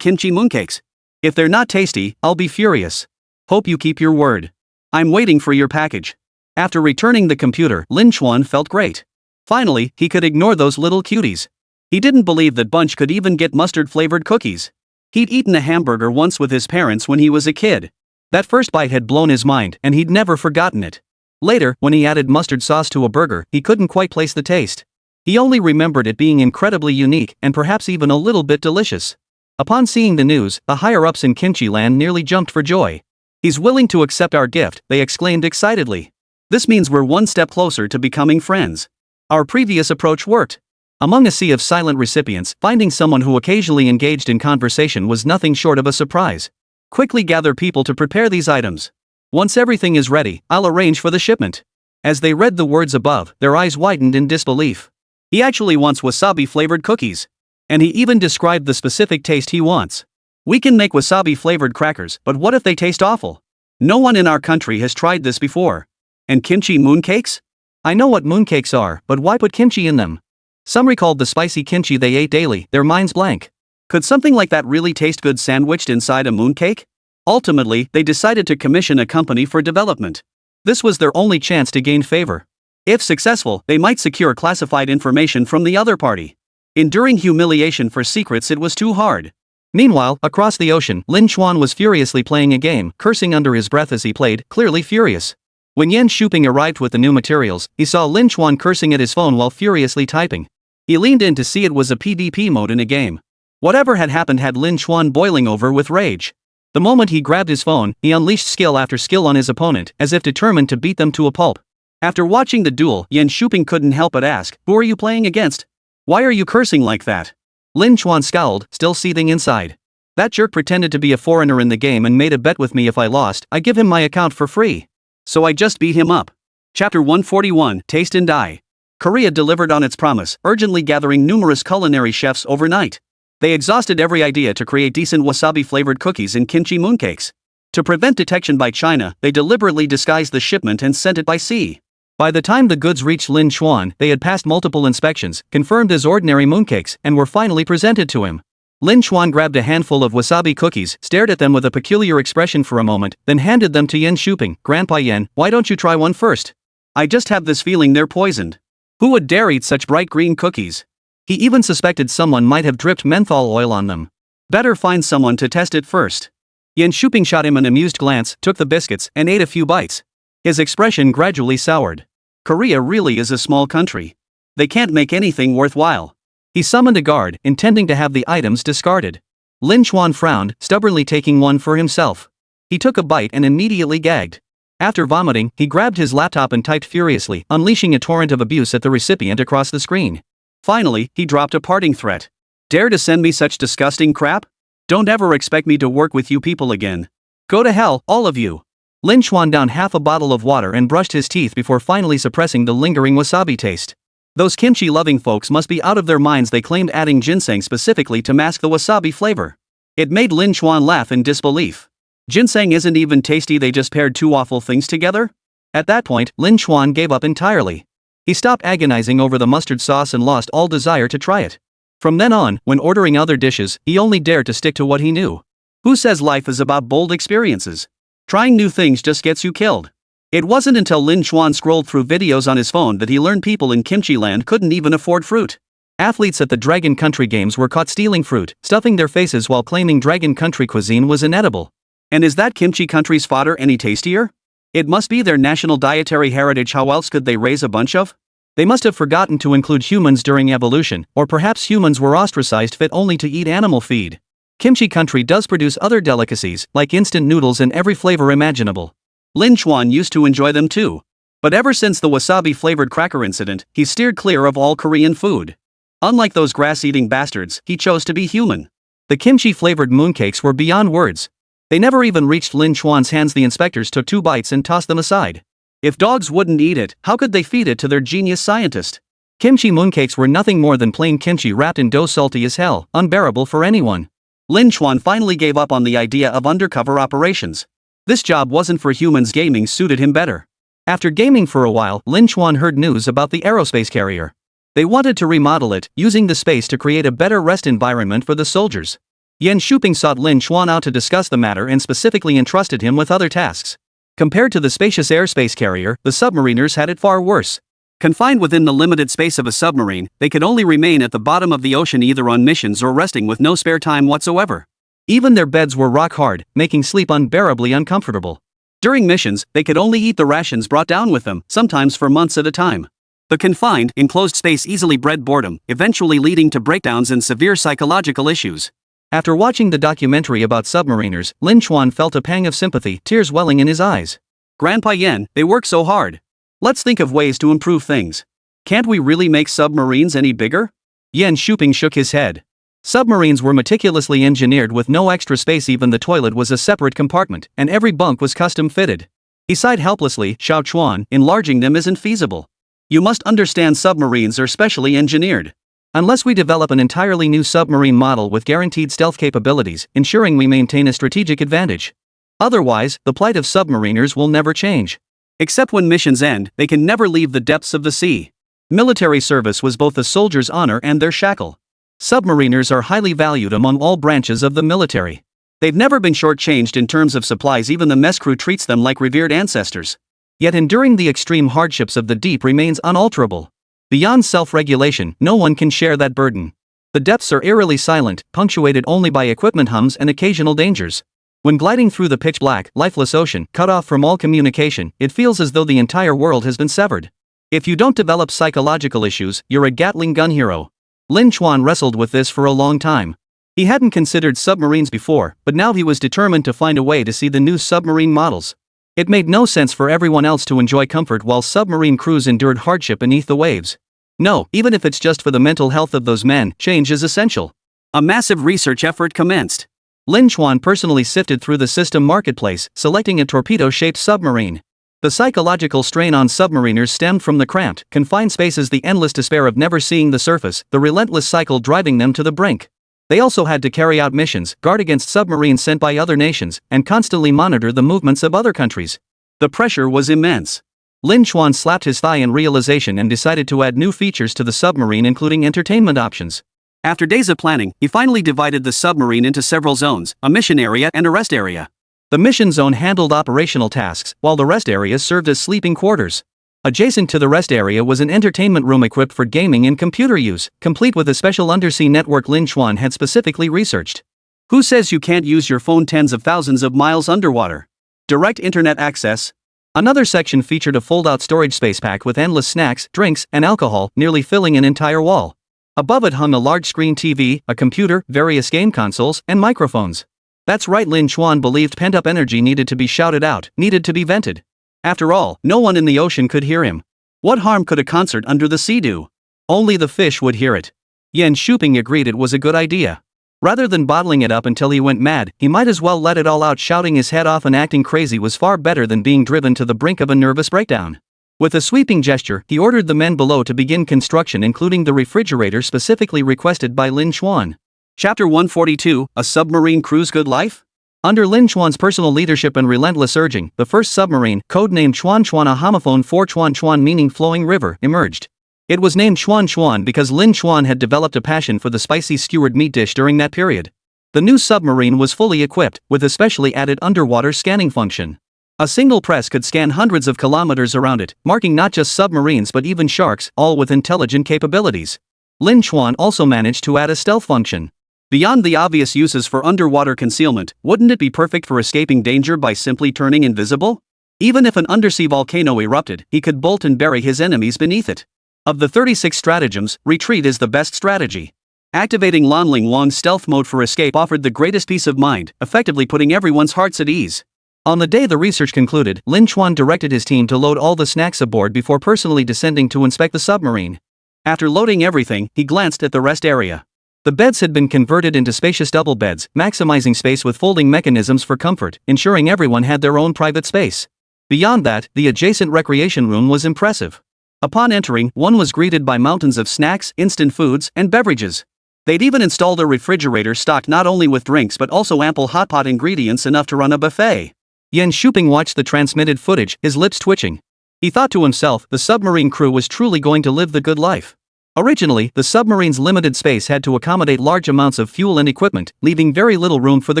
kimchi mooncakes. If they're not tasty, I'll be furious. Hope you keep your word. I'm waiting for your package." After returning the computer, Lin Xuan felt great. Finally, he could ignore those little cuties. He didn't believe that Bunch could even get mustard-flavored cookies. He'd eaten a hamburger once with his parents when he was a kid. That first bite had blown his mind, and he'd never forgotten it. Later, when he added mustard sauce to a burger, he couldn't quite place the taste. He only remembered it being incredibly unique and perhaps even a little bit delicious. Upon seeing the news, the higher-ups in kimchi land nearly jumped for joy. "He's willing to accept our gift," they exclaimed excitedly. "This means we're one step closer to becoming friends. Our previous approach worked." Among a sea of silent recipients, finding someone who occasionally engaged in conversation was nothing short of a surprise. "Quickly gather people to prepare these items. Once everything is ready, I'll arrange for the shipment." As they read the words above, their eyes widened in disbelief. He actually wants wasabi-flavored cookies. And he even described the specific taste he wants. "We can make wasabi-flavored crackers, but what if they taste awful? No one in our country has tried this before. And kimchi mooncakes? I know what mooncakes are, but why put kimchi in them?" Some recalled the spicy kimchi they ate daily, their minds blank. Could something like that really taste good sandwiched inside a mooncake? Ultimately, they decided to commission a company for development. This was their only chance to gain favor. If successful, they might secure classified information from the other party. Enduring humiliation for secrets, it was too hard. Meanwhile, across the ocean, Lin Xuan was furiously playing a game, cursing under his breath as he played, clearly furious. When Yan Shuping arrived with the new materials, he saw Lin Xuan cursing at his phone while furiously typing. He leaned in to see it was a PvP mode in a game. Whatever had happened had Lin Xuan boiling over with rage. The moment he grabbed his phone, he unleashed skill after skill on his opponent, as if determined to beat them to a pulp. After watching the duel, Yan Shuping couldn't help but ask, "Who are you playing against? Why are you cursing like that?" Lin Xuan scowled, still seething inside. "That jerk pretended to be a foreigner in the game and made a bet with me if I lost, I give him my account for free. So I just beat him up." Chapter 141, Taste and Die. Korea delivered on its promise, urgently gathering numerous culinary chefs overnight. They exhausted every idea to create decent wasabi-flavored cookies and kimchi mooncakes. To prevent detection by China, they deliberately disguised the shipment and sent it by sea. By the time the goods reached Lin Xuan, they had passed multiple inspections, confirmed as ordinary mooncakes, and were finally presented to him. Lin Xuan grabbed a handful of wasabi cookies, stared at them with a peculiar expression for a moment, then handed them to Yan Shuping. "Grandpa Yan, why don't you try one first? I just have this feeling they're poisoned. Who would dare eat such bright green cookies?" He even suspected someone might have dripped menthol oil on them. Better find someone to test it first. Yan Shuping shot him an amused glance, took the biscuits, and ate a few bites. His expression gradually soured. Korea really is a small country. They can't make anything worthwhile. He summoned a guard, intending to have the items discarded. Lin Xuan frowned, stubbornly taking one for himself. He took a bite and immediately gagged. After vomiting, he grabbed his laptop and typed furiously, unleashing a torrent of abuse at the recipient across the screen. Finally, he dropped a parting threat. "Dare to send me such disgusting crap? Don't ever expect me to work with you people again. Go to hell, all of you." Lin Xuan downed half a bottle of water and brushed his teeth before finally suppressing the lingering wasabi taste. Those kimchi-loving folks must be out of their minds. They claimed adding ginseng specifically to mask the wasabi flavor. It made Lin Xuan laugh in disbelief. Ginseng isn't even tasty, they just paired two awful things together? At that point, Lin Xuan gave up entirely. He stopped agonizing over the mustard sauce and lost all desire to try it. From then on, when ordering other dishes, he only dared to stick to what he knew. Who says life is about bold experiences? Trying new things just gets you killed. It wasn't until Lin Xuan scrolled through videos on his phone that he learned people in Kimchi Land couldn't even afford fruit. Athletes at the Dragon Country Games were caught stealing fruit, stuffing their faces while claiming Dragon Country cuisine was inedible. And is that kimchi country's fodder any tastier? It must be their national dietary heritage. How else could they raise a bunch of? They must have forgotten to include humans during evolution, or perhaps humans were ostracized fit only to eat animal feed. Kimchi country does produce other delicacies, like instant noodles in every flavor imaginable. Lin Chuan used to enjoy them too. But ever since the wasabi-flavored cracker incident, he's steered clear of all Korean food. Unlike those grass-eating bastards, he chose to be human. The kimchi-flavored mooncakes were beyond words. They never even reached Lin Chuan's hands. The inspectors took 2 bites and tossed them aside. If dogs wouldn't eat it, how could they feed it to their genius scientist? Kimchi mooncakes were nothing more than plain kimchi wrapped in dough, salty as hell, unbearable for anyone. Lin Chuan finally gave up on the idea of undercover operations. This job wasn't for humans. Gaming suited him better. After gaming for a while, Lin Chuan heard news about the aerospace carrier. They wanted to remodel it, using the space to create a better rest environment for the soldiers. Yan Shuping sought Lin Chuan out to discuss the matter and specifically entrusted him with other tasks. Compared to the spacious airspace carrier, the submariners had it far worse. Confined within the limited space of a submarine, they could only remain at the bottom of the ocean, either on missions or resting, with no spare time whatsoever. Even their beds were rock hard, making sleep unbearably uncomfortable. During missions, they could only eat the rations brought down with them, sometimes for months at a time. The confined, enclosed space easily bred boredom, eventually leading to breakdowns and severe psychological issues. After watching the documentary about submariners, Lin Chuan felt a pang of sympathy, tears welling in his eyes. Grandpa Yan, they work so hard. Let's think of ways to improve things. Can't we really make submarines any bigger? Yan Shuping shook his head. Submarines were meticulously engineered with no extra space. Even the toilet was a separate compartment, and every bunk was custom fitted. He sighed helplessly. Xiao Chuan, enlarging them isn't feasible. You must understand, submarines are specially engineered. Unless we develop an entirely new submarine model with guaranteed stealth capabilities, ensuring we maintain a strategic advantage. Otherwise, the plight of submariners will never change. Except when missions end, they can never leave the depths of the sea. Military service was both a soldier's honor and their shackle. Submariners are highly valued among all branches of the military. They've never been shortchanged in terms of supplies. Even the mess crew treats them like revered ancestors. Yet enduring the extreme hardships of the deep remains unalterable. Beyond self-regulation, no one can share that burden. The depths are eerily silent, punctuated only by equipment hums and occasional dangers. When gliding through the pitch-black, lifeless ocean, cut off from all communication, it feels as though the entire world has been severed. If you don't develop psychological issues, you're a Gatling gun hero. Lin Chuan wrestled with this for a long time. He hadn't considered submarines before, but now he was determined to find a way to see the new submarine models. It made no sense for everyone else to enjoy comfort while submarine crews endured hardship beneath the waves. No, even if it's just for the mental health of those men, change is essential. A massive research effort commenced. Lin Chuan personally sifted through the system marketplace, selecting a torpedo-shaped submarine. The psychological strain on submariners stemmed from the cramped, confined spaces, the endless despair of never seeing the surface, the relentless cycle driving them to the brink. They also had to carry out missions, guard against submarines sent by other nations, and constantly monitor the movements of other countries. The pressure was immense. Lin Chuan slapped his thigh in realization and decided to add new features to the submarine, including entertainment options. After days of planning, he finally divided the submarine into several zones, a mission area and a rest area. The mission zone handled operational tasks, while the rest area served as sleeping quarters. Adjacent to the rest area was an entertainment room equipped for gaming and computer use, complete with a special undersea network Lin Chuan had specifically researched. Who says you can't use your phone tens of thousands of miles underwater? Direct internet access. Another section featured a fold-out storage space pack with endless snacks, drinks, and alcohol, nearly filling an entire wall. Above it hung a large-screen TV, a computer, various game consoles, and microphones. That's right, Lin Chuan believed pent-up energy needed to be shouted out, needed to be vented. After all, no one in the ocean could hear him. What harm could a concert under the sea do? Only the fish would hear it. Yan Shuping agreed it was a good idea. Rather than bottling it up until he went mad, he might as well let it all out. Shouting his head off and acting crazy was far better than being driven to the brink of a nervous breakdown. With a sweeping gesture, he ordered the men below to begin construction, including the refrigerator specifically requested by Lin Chuan. Chapter 142, A Submarine Crew's Good Life? Under Lin Chuan's personal leadership and relentless urging, the first submarine, codenamed Chuan Chuan, a homophone for Chuan Chuan meaning flowing river, emerged. It was named Chuan Chuan because Lin Chuan had developed a passion for the spicy skewered meat dish during that period. The new submarine was fully equipped, with a specially added underwater scanning function. A single press could scan hundreds of kilometers around it, marking not just submarines but even sharks, all with intelligent capabilities. Lin Chuan also managed to add a stealth function. Beyond the obvious uses for underwater concealment, wouldn't it be perfect for escaping danger by simply turning invisible? Even if an undersea volcano erupted, he could bolt and bury his enemies beneath it. Of the 36 stratagems, retreat is the best strategy. Activating Lan Ling Wang's stealth mode for escape offered the greatest peace of mind, effectively putting everyone's hearts at ease. On the day the research concluded, Lin Chuan directed his team to load all the snacks aboard before personally descending to inspect the submarine. After loading everything, he glanced at the rest area. The beds had been converted into spacious double beds, maximizing space with folding mechanisms for comfort, ensuring everyone had their own private space. Beyond that, the adjacent recreation room was impressive. Upon entering, one was greeted by mountains of snacks, instant foods, and beverages. They'd even installed a refrigerator stocked not only with drinks but also ample hotpot ingredients enough to run a buffet. Yan Shuping watched the transmitted footage, his lips twitching. He thought to himself, the submarine crew was truly going to live the good life. Originally, the submarine's limited space had to accommodate large amounts of fuel and equipment, leaving very little room for the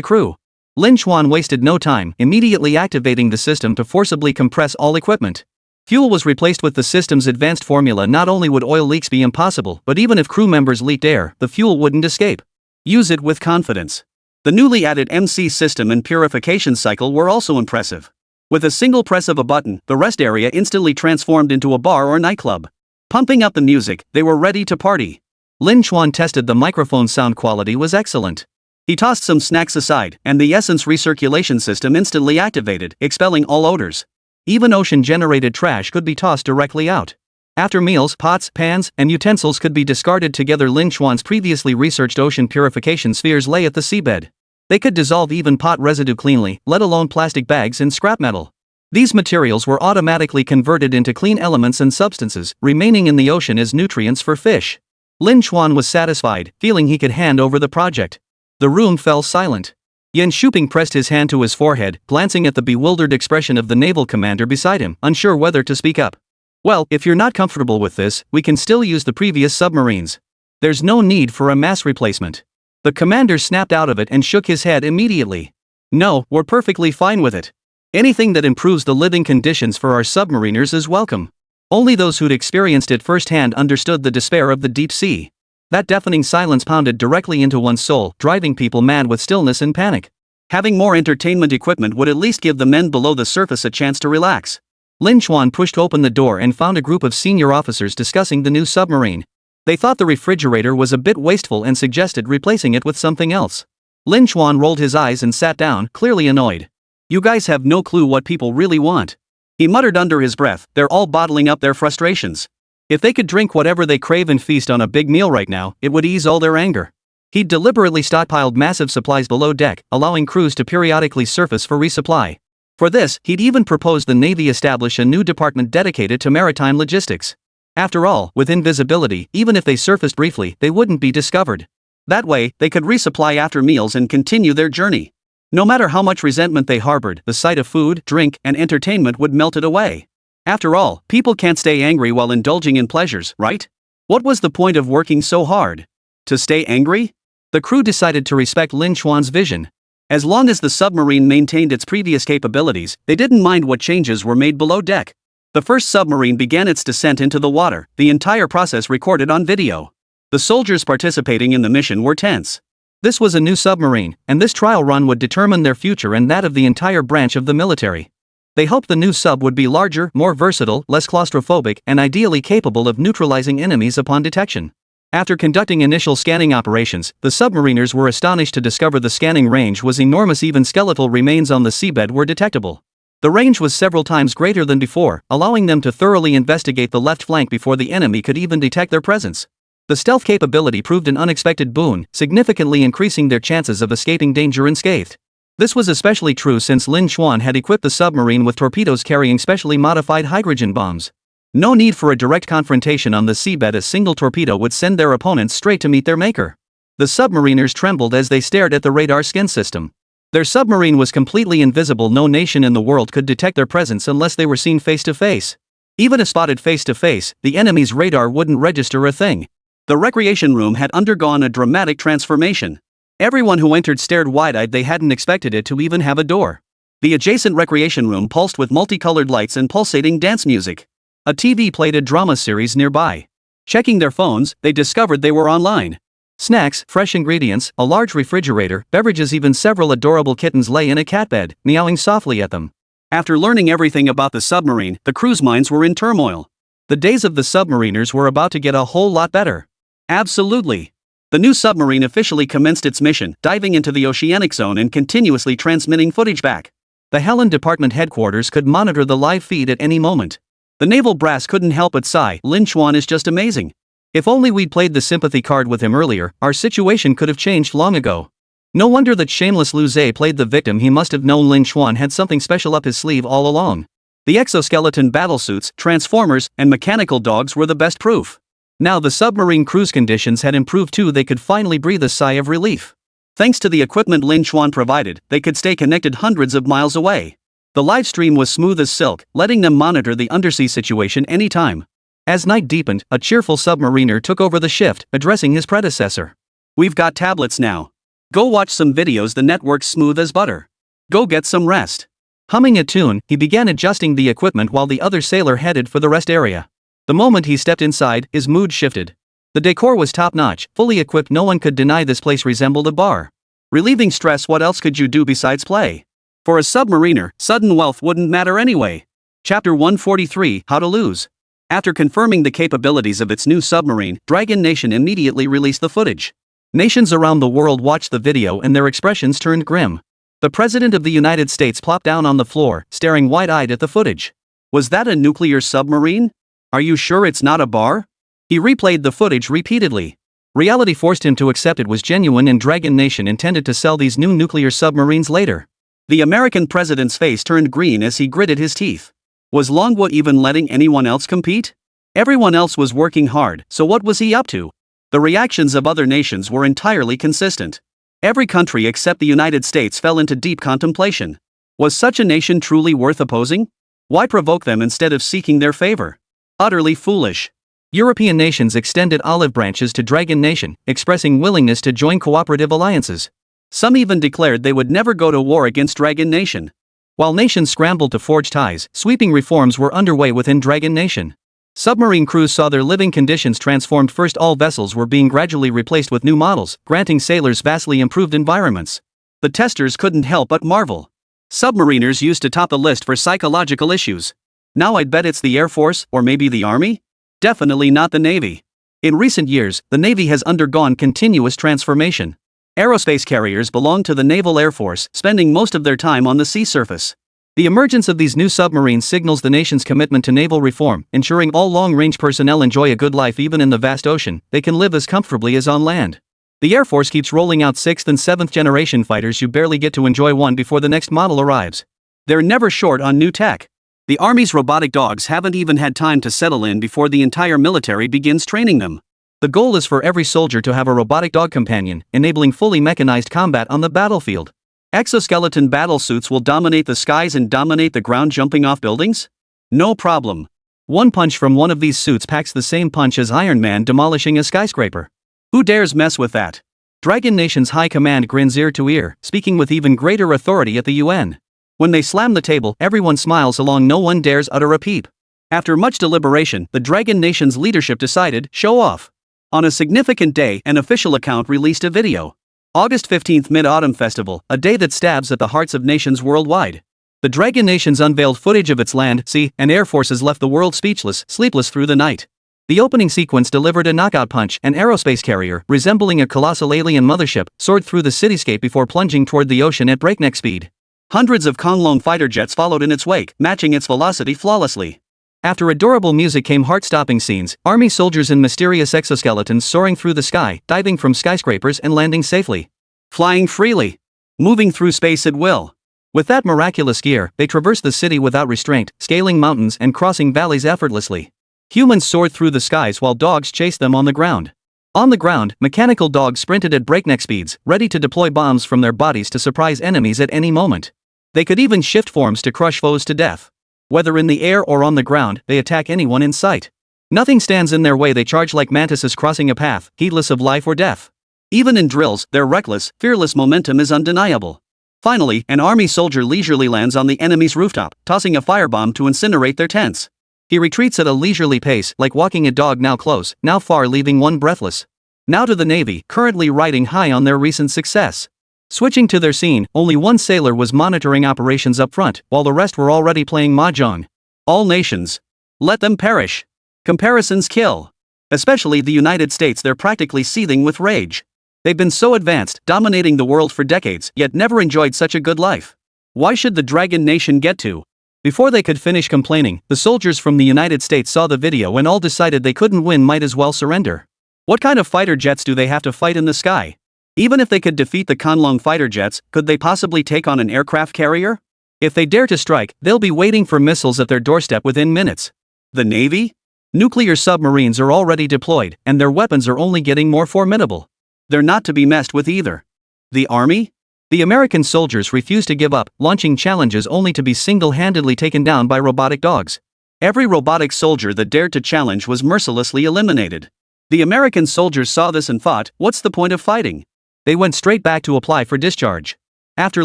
crew. Lin Chuan wasted no time, immediately activating the system to forcibly compress all equipment. Fuel was replaced with the system's advanced formula. Not only would oil leaks be impossible, but even if crew members leaked air, the fuel wouldn't escape. Use it with confidence. The newly added MC system and purification cycle were also impressive. With a single press of a button, the rest area instantly transformed into a bar or nightclub. Pumping up the music, they were ready to party. Lin Chuan tested the microphone sound quality was excellent. He tossed some snacks aside, and the essence recirculation system instantly activated, expelling all odors. Even ocean-generated trash could be tossed directly out. After meals, pots, pans, and utensils could be discarded together. Lin Chuan's previously researched ocean purification spheres lay at the seabed. They could dissolve even pot residue cleanly, let alone plastic bags and scrap metal. These materials were automatically converted into clean elements and substances, remaining in the ocean as nutrients for fish. Lin Chuan was satisfied, feeling he could hand over the project. The room fell silent. Yan Shuping pressed his hand to his forehead, glancing at the bewildered expression of the naval commander beside him, unsure whether to speak up. Well, if you're not comfortable with this, we can still use the previous submarines. There's no need for a mass replacement. The commander snapped out of it and shook his head immediately. No, we're perfectly fine with it. Anything that improves the living conditions for our submariners is welcome. Only those who'd experienced it firsthand understood the despair of the deep sea. That deafening silence pounded directly into one's soul, driving people mad with stillness and panic. Having more entertainment equipment would at least give the men below the surface a chance to relax. Lin Chuan pushed open the door and found a group of senior officers discussing the new submarine. They thought the refrigerator was a bit wasteful and suggested replacing it with something else. Lin Chuan rolled his eyes and sat down, clearly annoyed. You guys have no clue what people really want. He muttered under his breath, they're all bottling up their frustrations. If they could drink whatever they crave and feast on a big meal right now, it would ease all their anger. He'd deliberately stockpiled massive supplies below deck, allowing crews to periodically surface for resupply. For this, he'd even proposed the Navy establish a new department dedicated to maritime logistics. After all, with invisibility, even if they surfaced briefly, they wouldn't be discovered. That way, they could resupply after meals and continue their journey. No matter how much resentment they harbored, the sight of food, drink, and entertainment would melt it away. After all, people can't stay angry while indulging in pleasures, right? What was the point of working so hard? To stay angry? The crew decided to respect Lin Chuan's vision. As long as the submarine maintained its previous capabilities, they didn't mind what changes were made below deck. The first submarine began its descent into the water, the entire process recorded on video. The soldiers participating in the mission were tense. This was a new submarine, and this trial run would determine their future and that of the entire branch of the military. They hoped the new sub would be larger, more versatile, less claustrophobic, and ideally capable of neutralizing enemies upon detection. After conducting initial scanning operations, the submariners were astonished to discover the scanning range was enormous. Even skeletal remains on the seabed were detectable. The range was several times greater than before, allowing them to thoroughly investigate the left flank before the enemy could even detect their presence. The stealth capability proved an unexpected boon, significantly increasing their chances of escaping danger unscathed. This was especially true since Lin Chuan had equipped the submarine with torpedoes carrying specially modified hydrogen bombs. No need for a direct confrontation on the seabed. A single torpedo would send their opponents straight to meet their maker. The submariners trembled as they stared at the radar scan system. Their submarine was completely invisible. No nation in the world could detect their presence unless they were seen face to face. Even if spotted face to face, the enemy's radar wouldn't register a thing. The recreation room had undergone a dramatic transformation. Everyone who entered stared wide-eyed. They hadn't expected it to even have a door. The adjacent recreation room pulsed with multicolored lights and pulsating dance music. A TV played a drama series nearby. Checking their phones, they discovered they were online. Snacks, fresh ingredients, a large refrigerator, beverages, even several adorable kittens lay in a cat bed, meowing softly at them. After learning everything about the submarine, the crew's minds were in turmoil. The days of the submariners were about to get a whole lot better. Absolutely. The new submarine officially commenced its mission, diving into the oceanic zone and continuously transmitting footage back. The Helen Department headquarters could monitor the live feed at any moment. The naval brass couldn't help but sigh. Lin Chuan is just amazing. If only we'd played the sympathy card with him earlier, our situation could have changed long ago. No wonder that shameless Lu Zhe played the victim. He must have known Lin Chuan had something special up his sleeve all along. The exoskeleton battlesuits, transformers, and mechanical dogs were the best proof. Now the submarine crew's conditions had improved too. They could finally breathe a sigh of relief. Thanks to the equipment Lin Chuan provided, they could stay connected hundreds of miles away. The live stream was smooth as silk, letting them monitor the undersea situation anytime. As night deepened, a cheerful submariner took over the shift, addressing his predecessor. We've got tablets now. Go watch some videos. The network's smooth as butter. Go get some rest. Humming a tune, he began adjusting the equipment while the other sailor headed for the rest area. The moment he stepped inside, his mood shifted. The decor was top-notch, fully equipped. No one could deny this place resembled a bar. Relieving stress. What else could you do besides play? For a submariner, sudden wealth wouldn't matter anyway. Chapter 143, How to Lose. After confirming the capabilities of its new submarine, Dragon Nation immediately released the footage. Nations around the world watched the video and their expressions turned grim. The President of the United States plopped down on the floor, staring wide-eyed at the footage. Was that a nuclear submarine? Are you sure it's not a bar? He replayed the footage repeatedly. Reality forced him to accept it was genuine and Dragon Nation intended to sell these new nuclear submarines later. The American president's face turned green as he gritted his teeth. Was Longwood even letting anyone else compete? Everyone else was working hard, so what was he up to? The reactions of other nations were entirely consistent. Every country except the United States fell into deep contemplation. Was such a nation truly worth opposing? Why provoke them instead of seeking their favor? Utterly foolish. European nations extended olive branches to Dragon Nation, expressing willingness to join cooperative alliances. Some even declared they would never go to war against Dragon Nation. While nations scrambled to forge ties, sweeping reforms were underway within Dragon Nation. Submarine crews saw their living conditions transformed. First, all vessels were being gradually replaced with new models, granting sailors vastly improved environments. The testers couldn't help but marvel. Submariners used to top the list for psychological issues. Now I'd bet it's the Air Force, or maybe the Army? Definitely not the Navy. In recent years, the Navy has undergone continuous transformation. Aerospace carriers belong to the Naval Air Force, spending most of their time on the sea surface. The emergence of these new submarines signals the nation's commitment to naval reform, ensuring all long-range personnel enjoy a good life even in the vast ocean. They can live as comfortably as on land. The Air Force keeps rolling out 6th and 7th generation fighters. You barely get to enjoy one before the next model arrives. They're never short on new tech. The Army's robotic dogs haven't even had time to settle in before the entire military begins training them. The goal is for every soldier to have a robotic dog companion, enabling fully mechanized combat on the battlefield. Exoskeleton battlesuits will dominate the skies and dominate the ground, jumping off buildings? No problem. One punch from one of these suits packs the same punch as Iron Man demolishing a skyscraper. Who dares mess with that? Dragon Nation's high command grins ear to ear, speaking with even greater authority at the UN. When they slam the table, everyone smiles along. No one dares utter a peep. After much deliberation, the Dragon Nation's leadership decided, show off. On a significant day, an official account released a video. August 15th, Mid-Autumn Festival, a day that stabs at the hearts of nations worldwide. The Dragon Nations unveiled footage of its land, sea, and air forces left the world speechless, sleepless through the night. The opening sequence delivered a knockout punch. An aerospace carrier, resembling a colossal alien mothership, soared through the cityscape before plunging toward the ocean at breakneck speed. Hundreds of Konglong fighter jets followed in its wake, matching its velocity flawlessly. After adorable music came heart-stopping scenes, Army soldiers in mysterious exoskeletons soaring through the sky, diving from skyscrapers and landing safely. Flying freely. Moving through space at will. With that miraculous gear, they traversed the city without restraint, scaling mountains and crossing valleys effortlessly. Humans soared through the skies while dogs chased them on the ground. On the ground, mechanical dogs sprinted at breakneck speeds, ready to deploy bombs from their bodies to surprise enemies at any moment. They could even shift forms to crush foes to death. Whether in the air or on the ground, they attack anyone in sight. Nothing stands in their way. They charge like mantises crossing a path, heedless of life or death. Even in drills, their reckless, fearless momentum is undeniable. Finally, an army soldier leisurely lands on the enemy's rooftop, tossing a firebomb to incinerate their tents. He retreats at a leisurely pace, like walking a dog, now close, now far, leaving one breathless. Now to the Navy, currently riding high on their recent success. Switching to their scene, only one sailor was monitoring operations up front, while the rest were already playing mahjong. All nations. Let them perish. Comparisons kill. Especially the United States, they're practically seething with rage. They've been so advanced, dominating the world for decades, yet never enjoyed such a good life. Why should the Dragon Nation get to? Before they could finish complaining, the soldiers from the United States saw the video and all decided they couldn't win, might as well surrender. What kind of fighter jets do they have to fight in the sky? Even if they could defeat the Konlong fighter jets, could they possibly take on an aircraft carrier? If they dare to strike, they'll be waiting for missiles at their doorstep within minutes. The Navy? Nuclear submarines are already deployed, and their weapons are only getting more formidable. They're not to be messed with either. The Army? The American soldiers refuse to give up, launching challenges only to be single-handedly taken down by robotic dogs. Every robotic soldier that dared to challenge was mercilessly eliminated. The American soldiers saw this and thought, what's the point of fighting? They went straight back to apply for discharge. After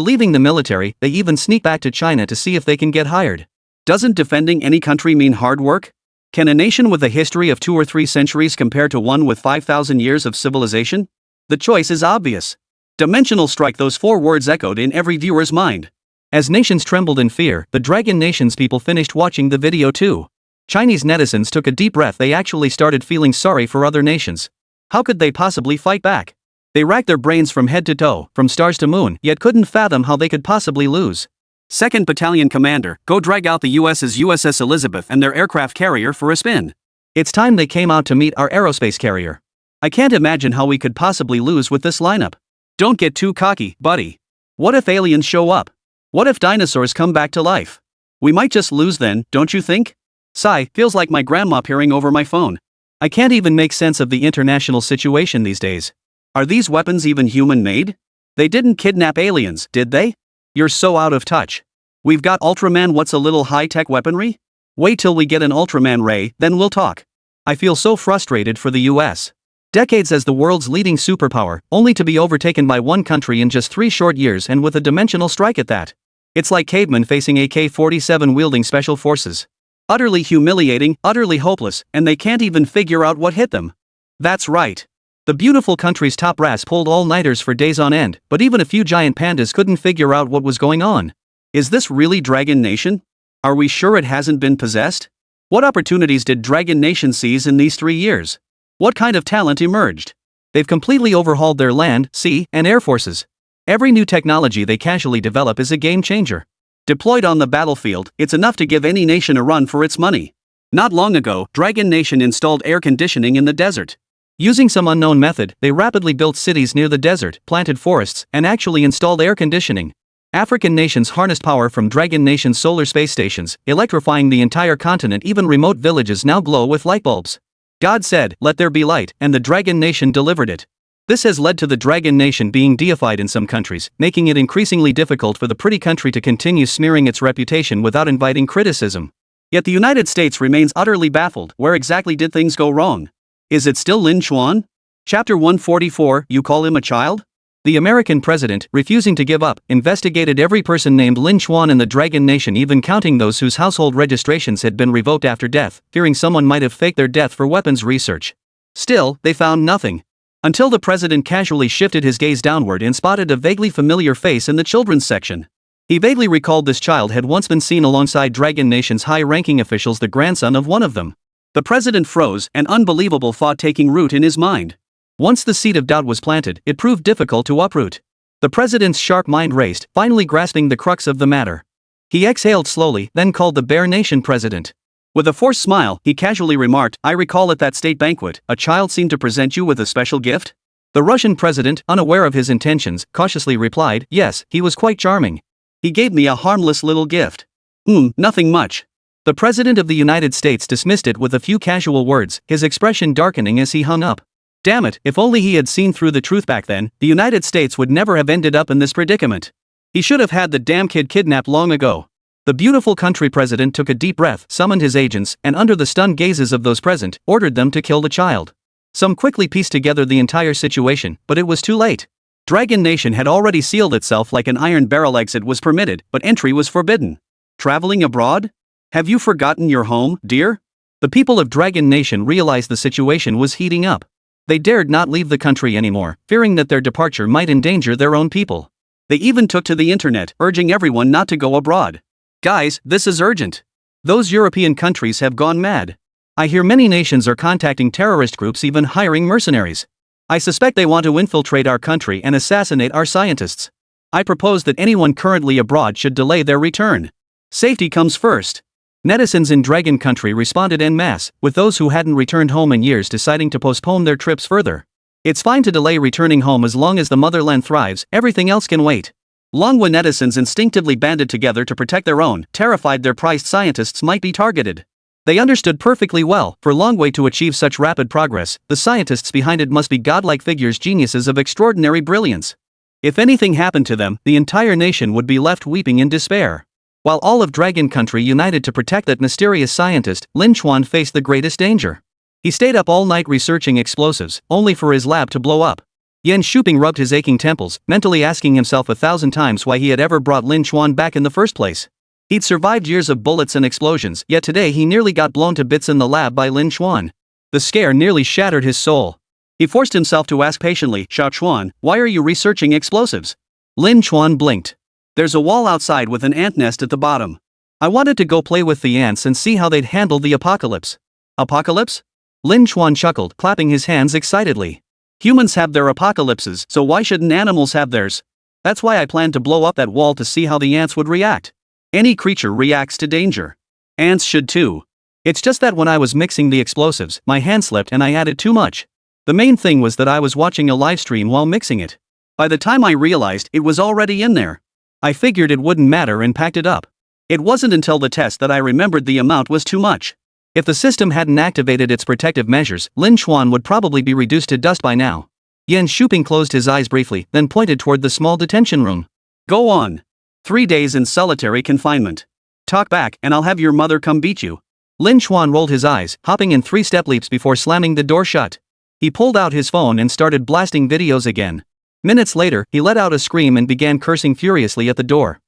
leaving the military, they even sneak back to China to see if they can get hired. Doesn't defending any country mean hard work? Can a nation with a history of 2 or 3 centuries compare to one with 5,000 years of civilization? The choice is obvious. Dimensional strike, those 4 words echoed in every viewer's mind. As nations trembled in fear, the Dragon Nation's people finished watching the video too. Chinese netizens took a deep breath. They actually started feeling sorry for other nations. How could they possibly fight back? They racked their brains from head to toe, from stars to moon, yet couldn't fathom how they could possibly lose. 2nd Battalion Commander, go drag out the US's USS Elizabeth and their aircraft carrier for a spin. It's time they came out to meet our aerospace carrier. I can't imagine how we could possibly lose with this lineup. Don't get too cocky, buddy. What if aliens show up? What if dinosaurs come back to life? We might just lose then, don't you think? Sigh, feels like my grandma peering over my phone. I can't even make sense of the international situation these days. Are these weapons even human-made? They didn't kidnap aliens, did they? You're so out of touch. We've got Ultraman. What's a little high-tech weaponry? Wait till we get an Ultraman ray, then we'll talk. I feel so frustrated for the US. Decades as the world's leading superpower, only to be overtaken by one country in just 3 short years, and with a dimensional strike at that. It's like cavemen facing AK-47 wielding special forces. Utterly humiliating, utterly hopeless, and they can't even figure out what hit them. That's right. The beautiful country's top brass pulled all-nighters for days on end, but even a few giant pandas couldn't figure out what was going on. Is this really Dragon Nation? Are we sure it hasn't been possessed? What opportunities did Dragon Nation seize in these 3 years? What kind of talent emerged? They've completely overhauled their land, sea, and air forces. Every new technology they casually develop is a game changer. Deployed on the battlefield, it's enough to give any nation a run for its money. Not long ago, Dragon Nation installed air conditioning in the desert. Using some unknown method, they rapidly built cities near the desert, planted forests, and actually installed air conditioning. African nations harnessed power from Dragon Nation's solar space stations, electrifying the entire continent. Even remote villages now glow with light bulbs. God said, "Let there be light," and the Dragon Nation delivered it. This has led to the Dragon Nation being deified in some countries, making it increasingly difficult for the pretty country to continue smearing its reputation without inviting criticism. Yet the United States remains utterly baffled. Where exactly did things go wrong? Is it still Lin Chuan? Chapter 144, you call him a child? The American president, refusing to give up, investigated every person named Lin Chuan in the Dragon Nation, even counting those whose household registrations had been revoked after death, fearing someone might have faked their death for weapons research. Still, they found nothing. Until the president casually shifted his gaze downward and spotted a vaguely familiar face in the children's section. He vaguely recalled this child had once been seen alongside Dragon Nation's high-ranking officials, the grandson of one of them. The president froze, an unbelievable thought taking root in his mind. Once the seed of doubt was planted, it proved difficult to uproot. The president's sharp mind raced, finally grasping the crux of the matter. He exhaled slowly, then called the Bear Nation president. With a forced smile, he casually remarked, "I recall at that state banquet, a child seemed to present you with a special gift?" The Russian president, unaware of his intentions, cautiously replied, "Yes, he was quite charming. He gave me a harmless little gift." Nothing much." The president of the United States dismissed it with a few casual words, his expression darkening as he hung up. Damn it, if only he had seen through the truth back then, the United States would never have ended up in this predicament. He should have had the damn kid kidnapped long ago. The beautiful country president took a deep breath, summoned his agents, and under the stunned gazes of those present, ordered them to kill the child. Some quickly pieced together the entire situation, but it was too late. Dragon Nation had already sealed itself like an iron barrel. Exit was permitted, but entry was forbidden. Traveling abroad? Have you forgotten your home, dear? The people of Dragon Nation realized the situation was heating up. They dared not leave the country anymore, fearing that their departure might endanger their own people. They even took to the internet, urging everyone not to go abroad. Guys, this is urgent. Those European countries have gone mad. I hear many nations are contacting terrorist groups, even hiring mercenaries. I suspect they want to infiltrate our country and assassinate our scientists. I propose that anyone currently abroad should delay their return. Safety comes first. Netizens in Dragon Country responded en masse, with those who hadn't returned home in years deciding to postpone their trips further. It's fine to delay returning home as long as the motherland thrives, everything else can wait. Longwa netizens instinctively banded together to protect their own, terrified their prized scientists might be targeted. They understood perfectly well, for Longwa to achieve such rapid progress, the scientists behind it must be godlike figures, geniuses of extraordinary brilliance. If anything happened to them, the entire nation would be left weeping in despair. While all of Dragon Country united to protect that mysterious scientist, Lin Chuan faced the greatest danger. He stayed up all night researching explosives, only for his lab to blow up. Yan Shuping rubbed his aching temples, mentally asking himself 1,000 times why he had ever brought Lin Chuan back in the first place. He'd survived years of bullets and explosions, yet today he nearly got blown to bits in the lab by Lin Chuan. The scare nearly shattered his soul. He forced himself to ask patiently, "Xiao Chuan, why are you researching explosives?" Lin Chuan blinked. "There's a wall outside with an ant nest at the bottom. I wanted to go play with the ants and see how they'd handle the apocalypse." "Apocalypse?" Lin Chuan chuckled, clapping his hands excitedly. "Humans have their apocalypses, so why shouldn't animals have theirs? That's why I planned to blow up that wall to see how the ants would react. Any creature reacts to danger. Ants should too. It's just that when I was mixing the explosives, my hand slipped and I added too much. The main thing was that I was watching a live stream while mixing it. By the time I realized, it was already in there. I figured it wouldn't matter and packed it up. It wasn't until the test that I remembered the amount was too much. If the system hadn't activated its protective measures, Lin Chuan would probably be reduced to dust by now." Yan Shuping closed his eyes briefly, then pointed toward the small detention room. "Go on. 3 days in solitary confinement. Talk back and I'll have your mother come beat you." Lin Chuan rolled his eyes, hopping in 3-step leaps before slamming the door shut. He pulled out his phone and started blasting videos again. Minutes later, he let out a scream and began cursing furiously at the door.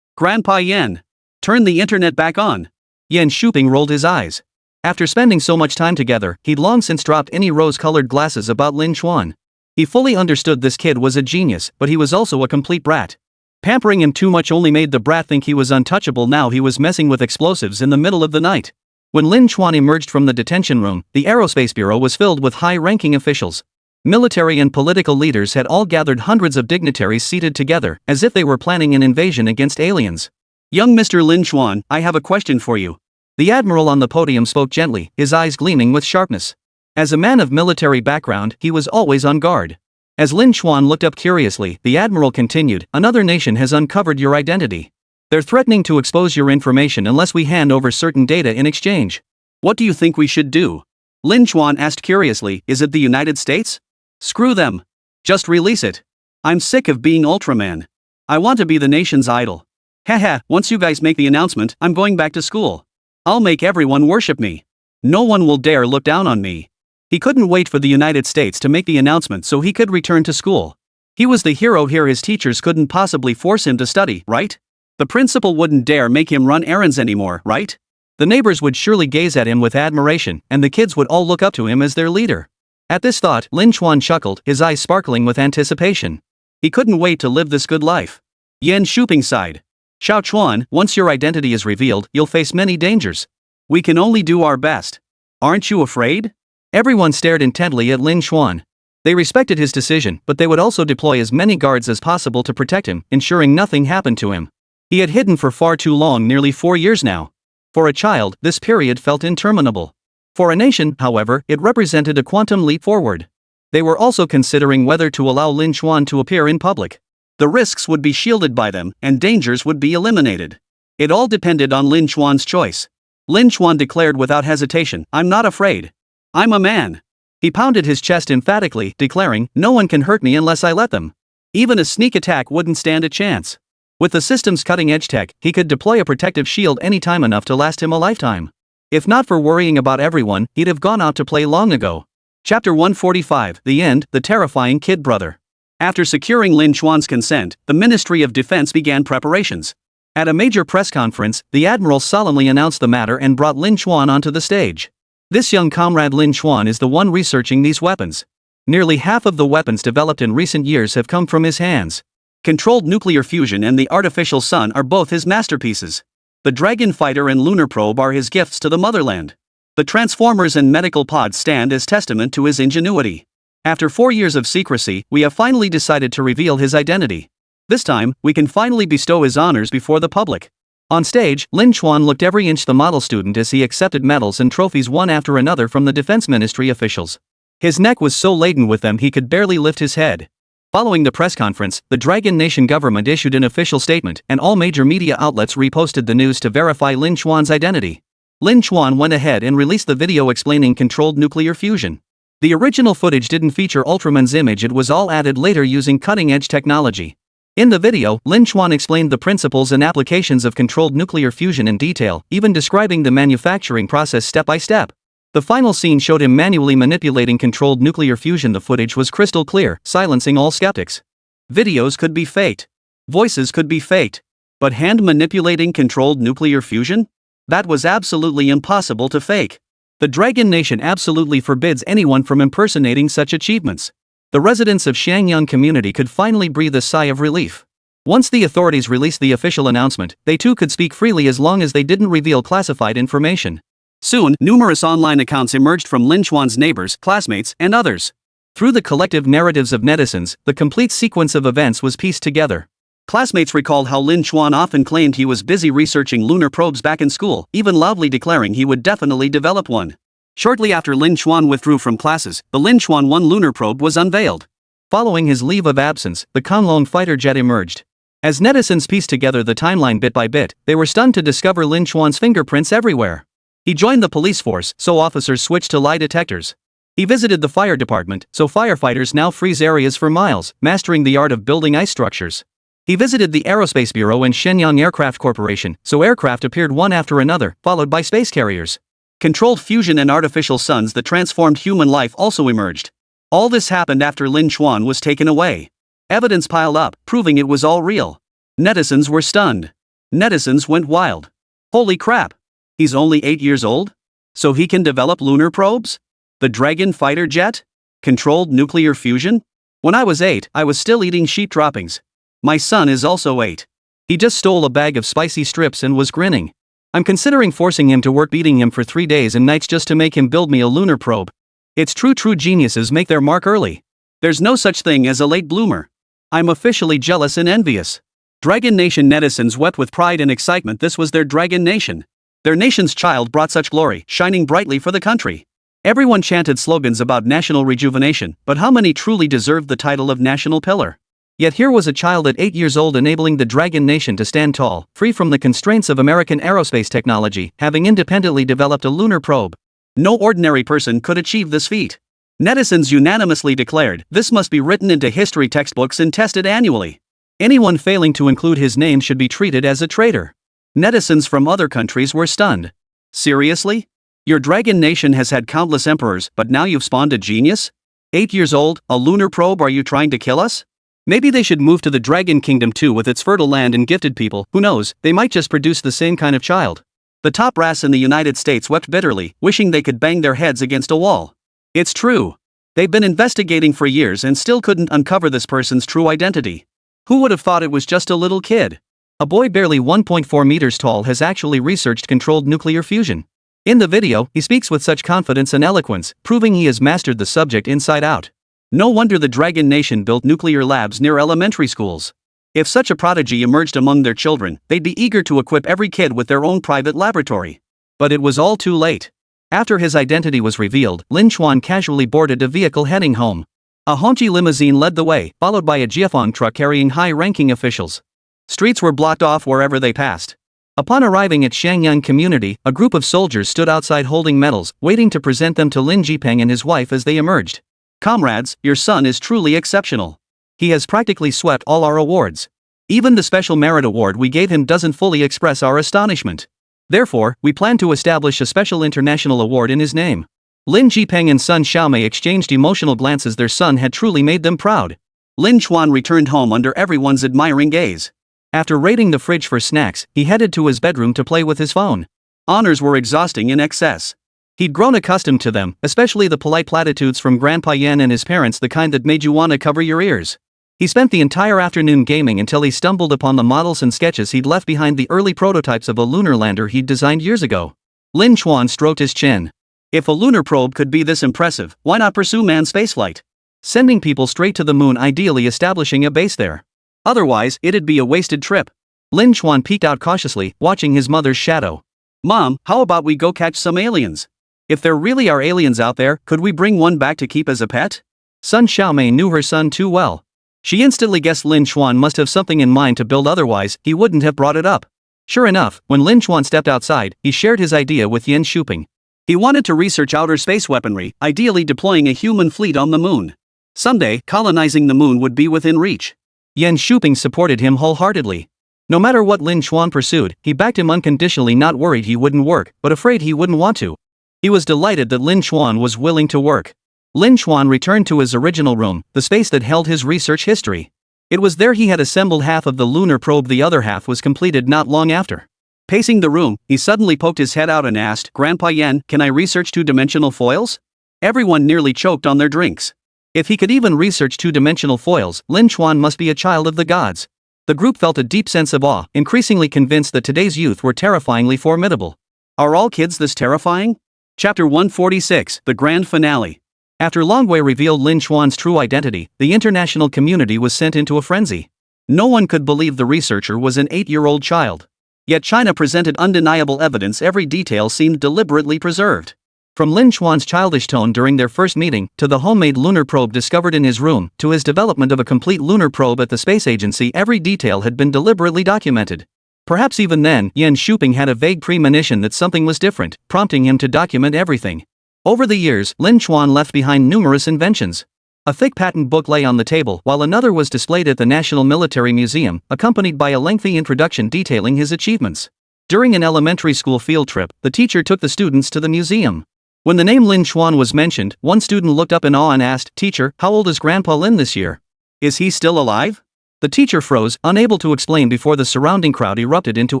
Grandpa Yan. Turn the internet back on." Yan Shuping rolled his eyes. After spending so much time together, he'd long since dropped any rose-colored glasses about Lin Chuan. He fully understood this kid was a genius, but he was also a complete brat. Pampering him too much only made the brat think he was untouchable. Now he was messing with explosives in the middle of the night. When Lin Chuan emerged from the detention room, the Aerospace Bureau was filled with high-ranking officials. Military and political leaders had all gathered, hundreds of dignitaries seated together, as if they were planning an invasion against aliens. "Young Mr. Lin Chuan, I have a question for you." The admiral on the podium spoke gently, his eyes gleaming with sharpness. As a man of military background, he was always on guard. As Lin Chuan looked up curiously, the admiral continued, "Another nation has uncovered your identity. They're threatening to expose your information unless we hand over certain data in exchange." "What do you think we should do?" Lin Chuan asked curiously. "Is it the United States? Screw them. Just release it. I'm sick of being Ultraman. I want to be the nation's idol. Haha, once you guys make the announcement, I'm going back to school. I'll make everyone worship me. No one will dare look down on me." He couldn't wait for the United States to make the announcement so he could return to school. He was the hero here. His teachers couldn't possibly force him to study, right? The principal wouldn't dare make him run errands anymore, right? The neighbors would surely gaze at him with admiration, and the kids would all look up to him as their leader. At this thought, Lin Chuan chuckled, his eyes sparkling with anticipation. He couldn't wait to live this good life. Yan Shuping sighed. "Xiao Chuan, once your identity is revealed, you'll face many dangers. We can only do our best. Aren't you afraid?" Everyone stared intently at Lin Chuan. They respected his decision, but they would also deploy as many guards as possible to protect him, ensuring nothing happened to him. He had hidden for far too long, nearly 4 years now. For a child, this period felt interminable. For a nation, however, it represented a quantum leap forward. They were also considering whether to allow Lin Chuan to appear in public. The risks would be shielded by them, and dangers would be eliminated. It all depended on Lin Chuan's choice. Lin Chuan declared without hesitation, "I'm not afraid. I'm a man." He pounded his chest emphatically, declaring, "No one can hurt me unless I let them. Even a sneak attack wouldn't stand a chance." With the system's cutting-edge tech, he could deploy a protective shield any time enough to last him a lifetime. If not for worrying about everyone, he'd have gone out to play long ago. Chapter 145, The End, The Terrifying Kid Brother. After securing Lin Chuan's consent, the Ministry of Defense began preparations. At a major press conference, the admiral solemnly announced the matter and brought Lin Chuan onto the stage. This young comrade Lin Chuan is the one researching these weapons. Nearly half of the weapons developed in recent years have come from his hands. Controlled nuclear fusion and the artificial sun are both his masterpieces. The Dragon Fighter and Lunar Probe are his gifts to the motherland. The Transformers and medical pods stand as testament to his ingenuity. After 4 years of secrecy, we have finally decided to reveal his identity. This time, we can finally bestow his honors before the public. On stage, Lin Chuan looked every inch the model student as he accepted medals and trophies one after another from the Defense Ministry officials. His neck was so laden with them he could barely lift his head. Following the press conference, the Dragon Nation government issued an official statement, and all major media outlets reposted the news to verify Lin Chuan's identity. Lin Chuan went ahead and released the video explaining controlled nuclear fusion. The original footage didn't feature Ultraman's image, it was all added later using cutting-edge technology. In the video, Lin Chuan explained the principles and applications of controlled nuclear fusion in detail, even describing the manufacturing process step by step. The final scene showed him manually manipulating controlled nuclear fusion. The footage was crystal clear, silencing all skeptics. Videos could be faked. Voices could be faked. But hand manipulating controlled nuclear fusion? That was absolutely impossible to fake. The Dragon Nation absolutely forbids anyone from impersonating such achievements. The residents of Shangyang community could finally breathe a sigh of relief. Once the authorities released the official announcement, they too could speak freely as long as they didn't reveal classified information. Soon, numerous online accounts emerged from Lin Chuan's neighbors, classmates, and others. Through the collective narratives of netizens, the complete sequence of events was pieced together. Classmates recalled how Lin Chuan often claimed he was busy researching lunar probes back in school, even loudly declaring he would definitely develop one. Shortly after Lin Chuan withdrew from classes, the Lin Chuan 1 lunar probe was unveiled. Following his leave of absence, the Konglong fighter jet emerged. As netizens pieced together the timeline bit by bit, they were stunned to discover Lin Chuan's fingerprints everywhere. He joined the police force, so officers switched to lie detectors. He visited the fire department, so firefighters now freeze areas for miles, mastering the art of building ice structures. He visited the Aerospace Bureau and Shenyang Aircraft Corporation, so aircraft appeared one after another, followed by space carriers. Controlled fusion and artificial suns that transformed human life also emerged. All this happened after Lin Chuan was taken away. Evidence piled up, proving it was all real. Netizens were stunned. Netizens went wild. Holy crap! He's only 8 years old? So he can develop lunar probes? The Dragon Fighter jet? Controlled nuclear fusion? When I was 8, I was still eating sheep droppings. My son is also 8. He just stole a bag of spicy strips and was grinning. I'm considering forcing him to work, beating him for 3 days and nights just to make him build me a lunar probe. It's true geniuses make their mark early. There's no such thing as a late bloomer. I'm officially jealous and envious. Dragon Nation netizens wept with pride and excitement. This was their Dragon Nation. Their nation's child brought such glory, shining brightly for the country. Everyone chanted slogans about national rejuvenation, but how many truly deserved the title of national pillar? Yet here was a child at 8 years old enabling the Dragon Nation to stand tall, free from the constraints of American aerospace technology, having independently developed a lunar probe. No ordinary person could achieve this feat. Netizens unanimously declared, this must be written into history textbooks and tested annually. Anyone failing to include his name should be treated as a traitor. Netizens from other countries were stunned. Seriously? Your Dragon Nation has had countless emperors, but now you've spawned a genius? 8 years old, a lunar probe, are you trying to kill us? Maybe they should move to the Dragon Kingdom too with its fertile land and gifted people, who knows, they might just produce the same kind of child. The top brass in the United States wept bitterly, wishing they could bang their heads against a wall. It's true. They've been investigating for years and still couldn't uncover this person's true identity. Who would have thought it was just a little kid? A boy barely 1.4 meters tall has actually researched controlled nuclear fusion. In the video, he speaks with such confidence and eloquence, proving he has mastered the subject inside out. No wonder the Dragon Nation built nuclear labs near elementary schools. If such a prodigy emerged among their children, they'd be eager to equip every kid with their own private laboratory. But it was all too late. After his identity was revealed, Lin Chuan casually boarded a vehicle heading home. A Hongqi limousine led the way, followed by a Jiefeng truck carrying high-ranking officials. Streets were blocked off wherever they passed. Upon arriving at Shangyang community, a group of soldiers stood outside holding medals, waiting to present them to Lin Jipeng and his wife as they emerged. Comrades, your son is truly exceptional. He has practically swept all our awards. Even the Special Merit Award we gave him doesn't fully express our astonishment. Therefore, we plan to establish a special international award in his name. Lin Jipeng and son Xiaomei exchanged emotional glances. Their son had truly made them proud. Lin Chuan returned home under everyone's admiring gaze. After raiding the fridge for snacks, he headed to his bedroom to play with his phone. Honors were exhausting in excess. He'd grown accustomed to them, especially the polite platitudes from Grandpa Yan and his parents, the kind that made you want to cover your ears. He spent the entire afternoon gaming until he stumbled upon the models and sketches he'd left behind, the early prototypes of a lunar lander he'd designed years ago. Lin Chuan stroked his chin. If a lunar probe could be this impressive, why not pursue manned spaceflight? Sending people straight to the moon, ideally establishing a base there. Otherwise, it'd be a wasted trip. Lin Chuan peeked out cautiously, watching his mother's shadow. Mom, how about we go catch some aliens? If there really are aliens out there, could we bring one back to keep as a pet? Sun Xiaomei knew her son too well. She instantly guessed Lin Chuan must have something in mind to build, otherwise he wouldn't have brought it up. Sure enough, when Lin Chuan stepped outside, he shared his idea with Yan Shuping. He wanted to research outer space weaponry, ideally deploying a human fleet on the moon. Someday, colonizing the moon would be within reach. Yan Shuping supported him wholeheartedly. No matter what Lin Chuan pursued, he backed him unconditionally, not worried he wouldn't work, but afraid he wouldn't want to. He was delighted that Lin Chuan was willing to work. Lin Chuan returned to his original room, the space that held his research history. It was there he had assembled half of the lunar probe, the other half was completed not long after. Pacing the room, he suddenly poked his head out and asked, Grandpa Yan, can I research two-dimensional foils? Everyone nearly choked on their drinks. If he could even research two-dimensional foils, Lin Chuan must be a child of the gods. The group felt a deep sense of awe, increasingly convinced that today's youth were terrifyingly formidable. Are all kids this terrifying? Chapter 146, the grand finale. After Longwei revealed Lin Chuan's true identity, the international community was sent into a frenzy. No one could believe the researcher was an 8-year-old child. Yet China presented undeniable evidence, every detail seemed deliberately preserved. From Lin Chuan's childish tone during their first meeting, to the homemade lunar probe discovered in his room, to his development of a complete lunar probe at the space agency, every detail had been deliberately documented. Perhaps even then, Yan Shuping had a vague premonition that something was different, prompting him to document everything. Over the years, Lin Chuan left behind numerous inventions. A thick patent book lay on the table, while another was displayed at the National Military Museum, accompanied by a lengthy introduction detailing his achievements. During an elementary school field trip, the teacher took the students to the museum. When the name Lin Chuan was mentioned, one student looked up in awe and asked, "Teacher, how old is Grandpa Lin this year? Is he still alive?" The teacher froze, unable to explain, before the surrounding crowd erupted into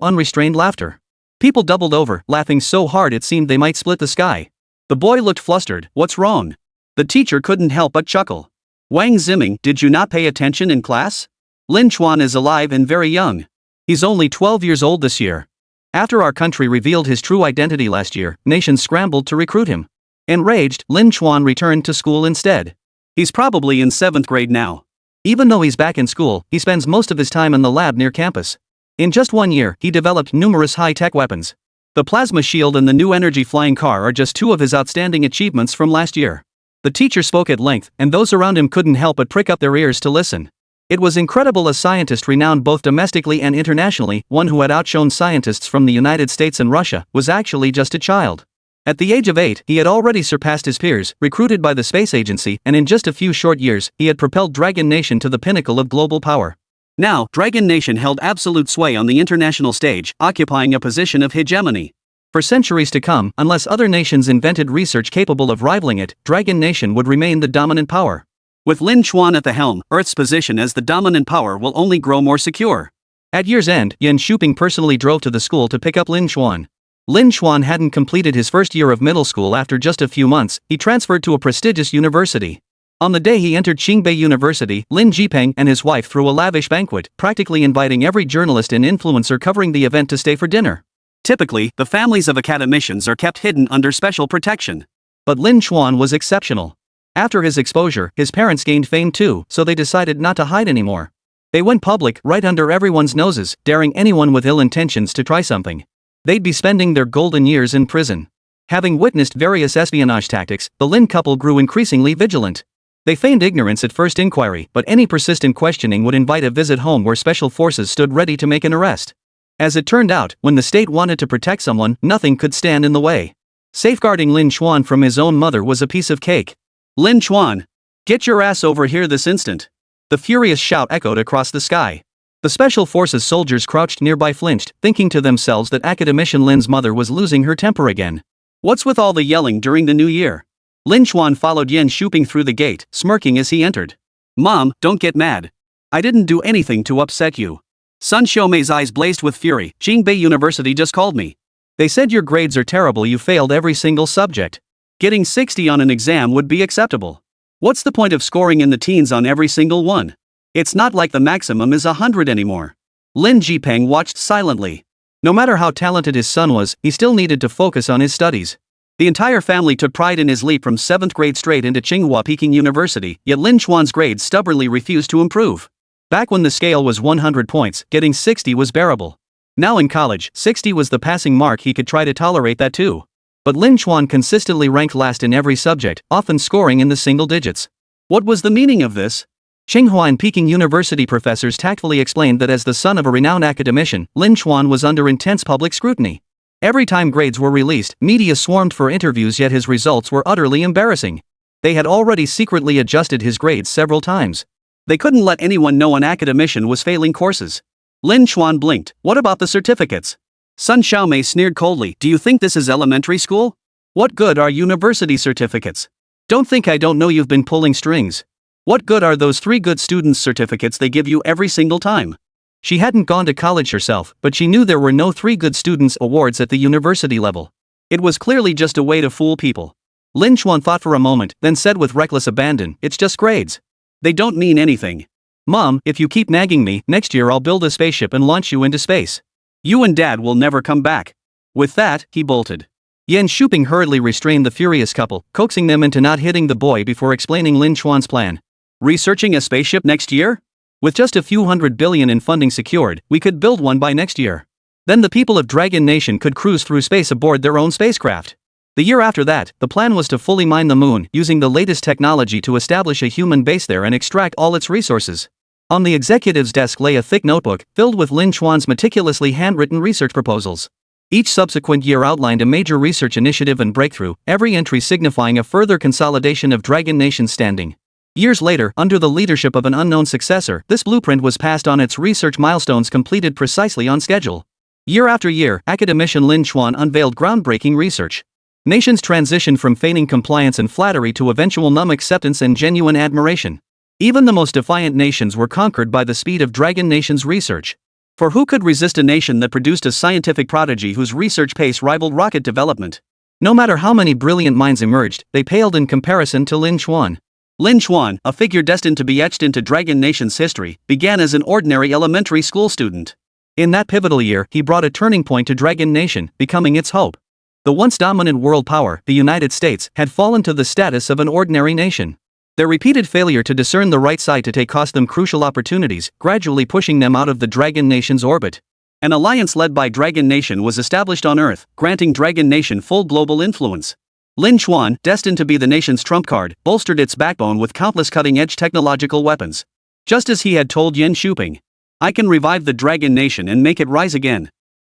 unrestrained laughter. People doubled over, laughing so hard it seemed they might split the sky. The boy looked flustered. What's wrong? The teacher couldn't help but chuckle. Wang Ziming, did you not pay attention in class? Lin Chuan is alive and very young. He's only 12 years old this year. After our country revealed his true identity last year, nations scrambled to recruit him. Enraged, Lin Chuan returned to school instead. He's probably in 7th grade now. Even though he's back in school, he spends most of his time in the lab near campus. In just 1 year, he developed numerous high-tech weapons. The plasma shield and the new energy flying car are just 2 of his outstanding achievements from last year. The teacher spoke at length, and those around him couldn't help but prick up their ears to listen. It was incredible, a scientist renowned both domestically and internationally, one who had outshone scientists from the United States and Russia, was actually just a child. At the age of 8, he had already surpassed his peers, recruited by the space agency, and in just a few short years, he had propelled Dragon Nation to the pinnacle of global power. Now, Dragon Nation held absolute sway on the international stage, occupying a position of hegemony. For centuries to come, unless other nations invented research capable of rivaling it, Dragon Nation would remain the dominant power. With Lin Chuan at the helm, Earth's position as the dominant power will only grow more secure. At year's end, Yan Shuping personally drove to the school to pick up Lin Chuan. Lin Chuan hadn't completed his first year of middle school. After just a few months, he transferred to a prestigious university. On the day he entered Qingbei University, Lin Jipeng and his wife threw a lavish banquet, practically inviting every journalist and influencer covering the event to stay for dinner. Typically, the families of academicians are kept hidden under special protection. But Lin Chuan was exceptional. After his exposure, his parents gained fame too, so they decided not to hide anymore. They went public, right under everyone's noses, daring anyone with ill intentions to try something. They'd be spending their golden years in prison. Having witnessed various espionage tactics, the Lin couple grew increasingly vigilant. They feigned ignorance at first inquiry, but any persistent questioning would invite a visit home where special forces stood ready to make an arrest. As it turned out, when the state wanted to protect someone, nothing could stand in the way. Safeguarding Lin Chuan from his own mother was a piece of cake. Lin Chuan, get your ass over here this instant. The furious shout echoed across the sky. The Special Forces soldiers crouched nearby flinched, thinking to themselves that academician Lin's mother was losing her temper again. What's with all the yelling during the new year? Lin Chuan followed Yan Shuping through the gate, smirking as he entered. Mom, don't get mad. I didn't do anything to upset you. Sun Xiaomei's eyes blazed with fury. Qingbei University just called me. They said your grades are terrible, you failed every single subject. Getting 60 on an exam would be acceptable. What's the point of scoring in the teens on every single one? It's not like the maximum is 100 anymore. Lin Jipeng watched silently. No matter how talented his son was, he still needed to focus on his studies. The entire family took pride in his leap from 7th grade straight into Tsinghua Peking University, yet Lin Chuan's grades stubbornly refused to improve. Back when the scale was 100 points, getting 60 was bearable. Now in college, 60 was the passing mark, he could try to tolerate that too. But Lin Chuan consistently ranked last in every subject, often scoring in the single digits. What was the meaning of this? Tsinghua and Peking University professors tactfully explained that as the son of a renowned academician, Lin Chuan was under intense public scrutiny. Every time grades were released, media swarmed for interviews, yet his results were utterly embarrassing. They had already secretly adjusted his grades several times. They couldn't let anyone know an academician was failing courses. Lin Chuan blinked. What about the certificates? Sun Xiaomei sneered coldly. Do you think this is elementary school? What good are university certificates? Don't think I don't know you've been pulling strings. What good are those 3 good students certificates they give you every single time? She hadn't gone to college herself, but she knew there were no 3 good students awards at the university level. It was clearly just a way to fool people. Lin Chuan thought for a moment, then said with reckless abandon, it's just grades. They don't mean anything. Mom, if you keep nagging me, next year I'll build a spaceship and launch you into space. You and Dad will never come back. With that, he bolted. Yan Shuping hurriedly restrained the furious couple, coaxing them into not hitting the boy before explaining Lin Chuan's plan. Researching a spaceship next year? With just a few $100 billion in funding secured, we could build one by next year. Then the people of Dragon Nation could cruise through space aboard their own spacecraft. The year after that, the plan was to fully mine the moon, using the latest technology to establish a human base there and extract all its resources. On the executive's desk lay a thick notebook, filled with Lin Chuan's meticulously handwritten research proposals. Each subsequent year outlined a major research initiative and breakthrough, every entry signifying a further consolidation of Dragon Nation's standing. Years later, under the leadership of an unknown successor, this blueprint was passed on, its research milestones completed precisely on schedule. Year after year, academician Lin Chuan unveiled groundbreaking research. Nations transitioned from feigning compliance and flattery to eventual numb acceptance and genuine admiration. Even the most defiant nations were conquered by the speed of Dragon Nation's research. For who could resist a nation that produced a scientific prodigy whose research pace rivaled rocket development? No matter how many brilliant minds emerged, they paled in comparison to Lin Chuan. Lin Chuan, a figure destined to be etched into Dragon Nation's history, began as an ordinary elementary school student. In that pivotal year, he brought a turning point to Dragon Nation, becoming its hope. The once dominant world power, the United States, had fallen to the status of an ordinary nation. Their repeated failure to discern the right side to take cost them crucial opportunities, gradually pushing them out of the Dragon Nation's orbit. An alliance led by Dragon Nation was established on Earth, granting Dragon Nation full global influence. Lin Chuan, destined to be the nation's trump card, bolstered its backbone with countless cutting-edge technological weapons. Just as he had told Yan Shuping, I can revive the Dragon Nation and make it rise again.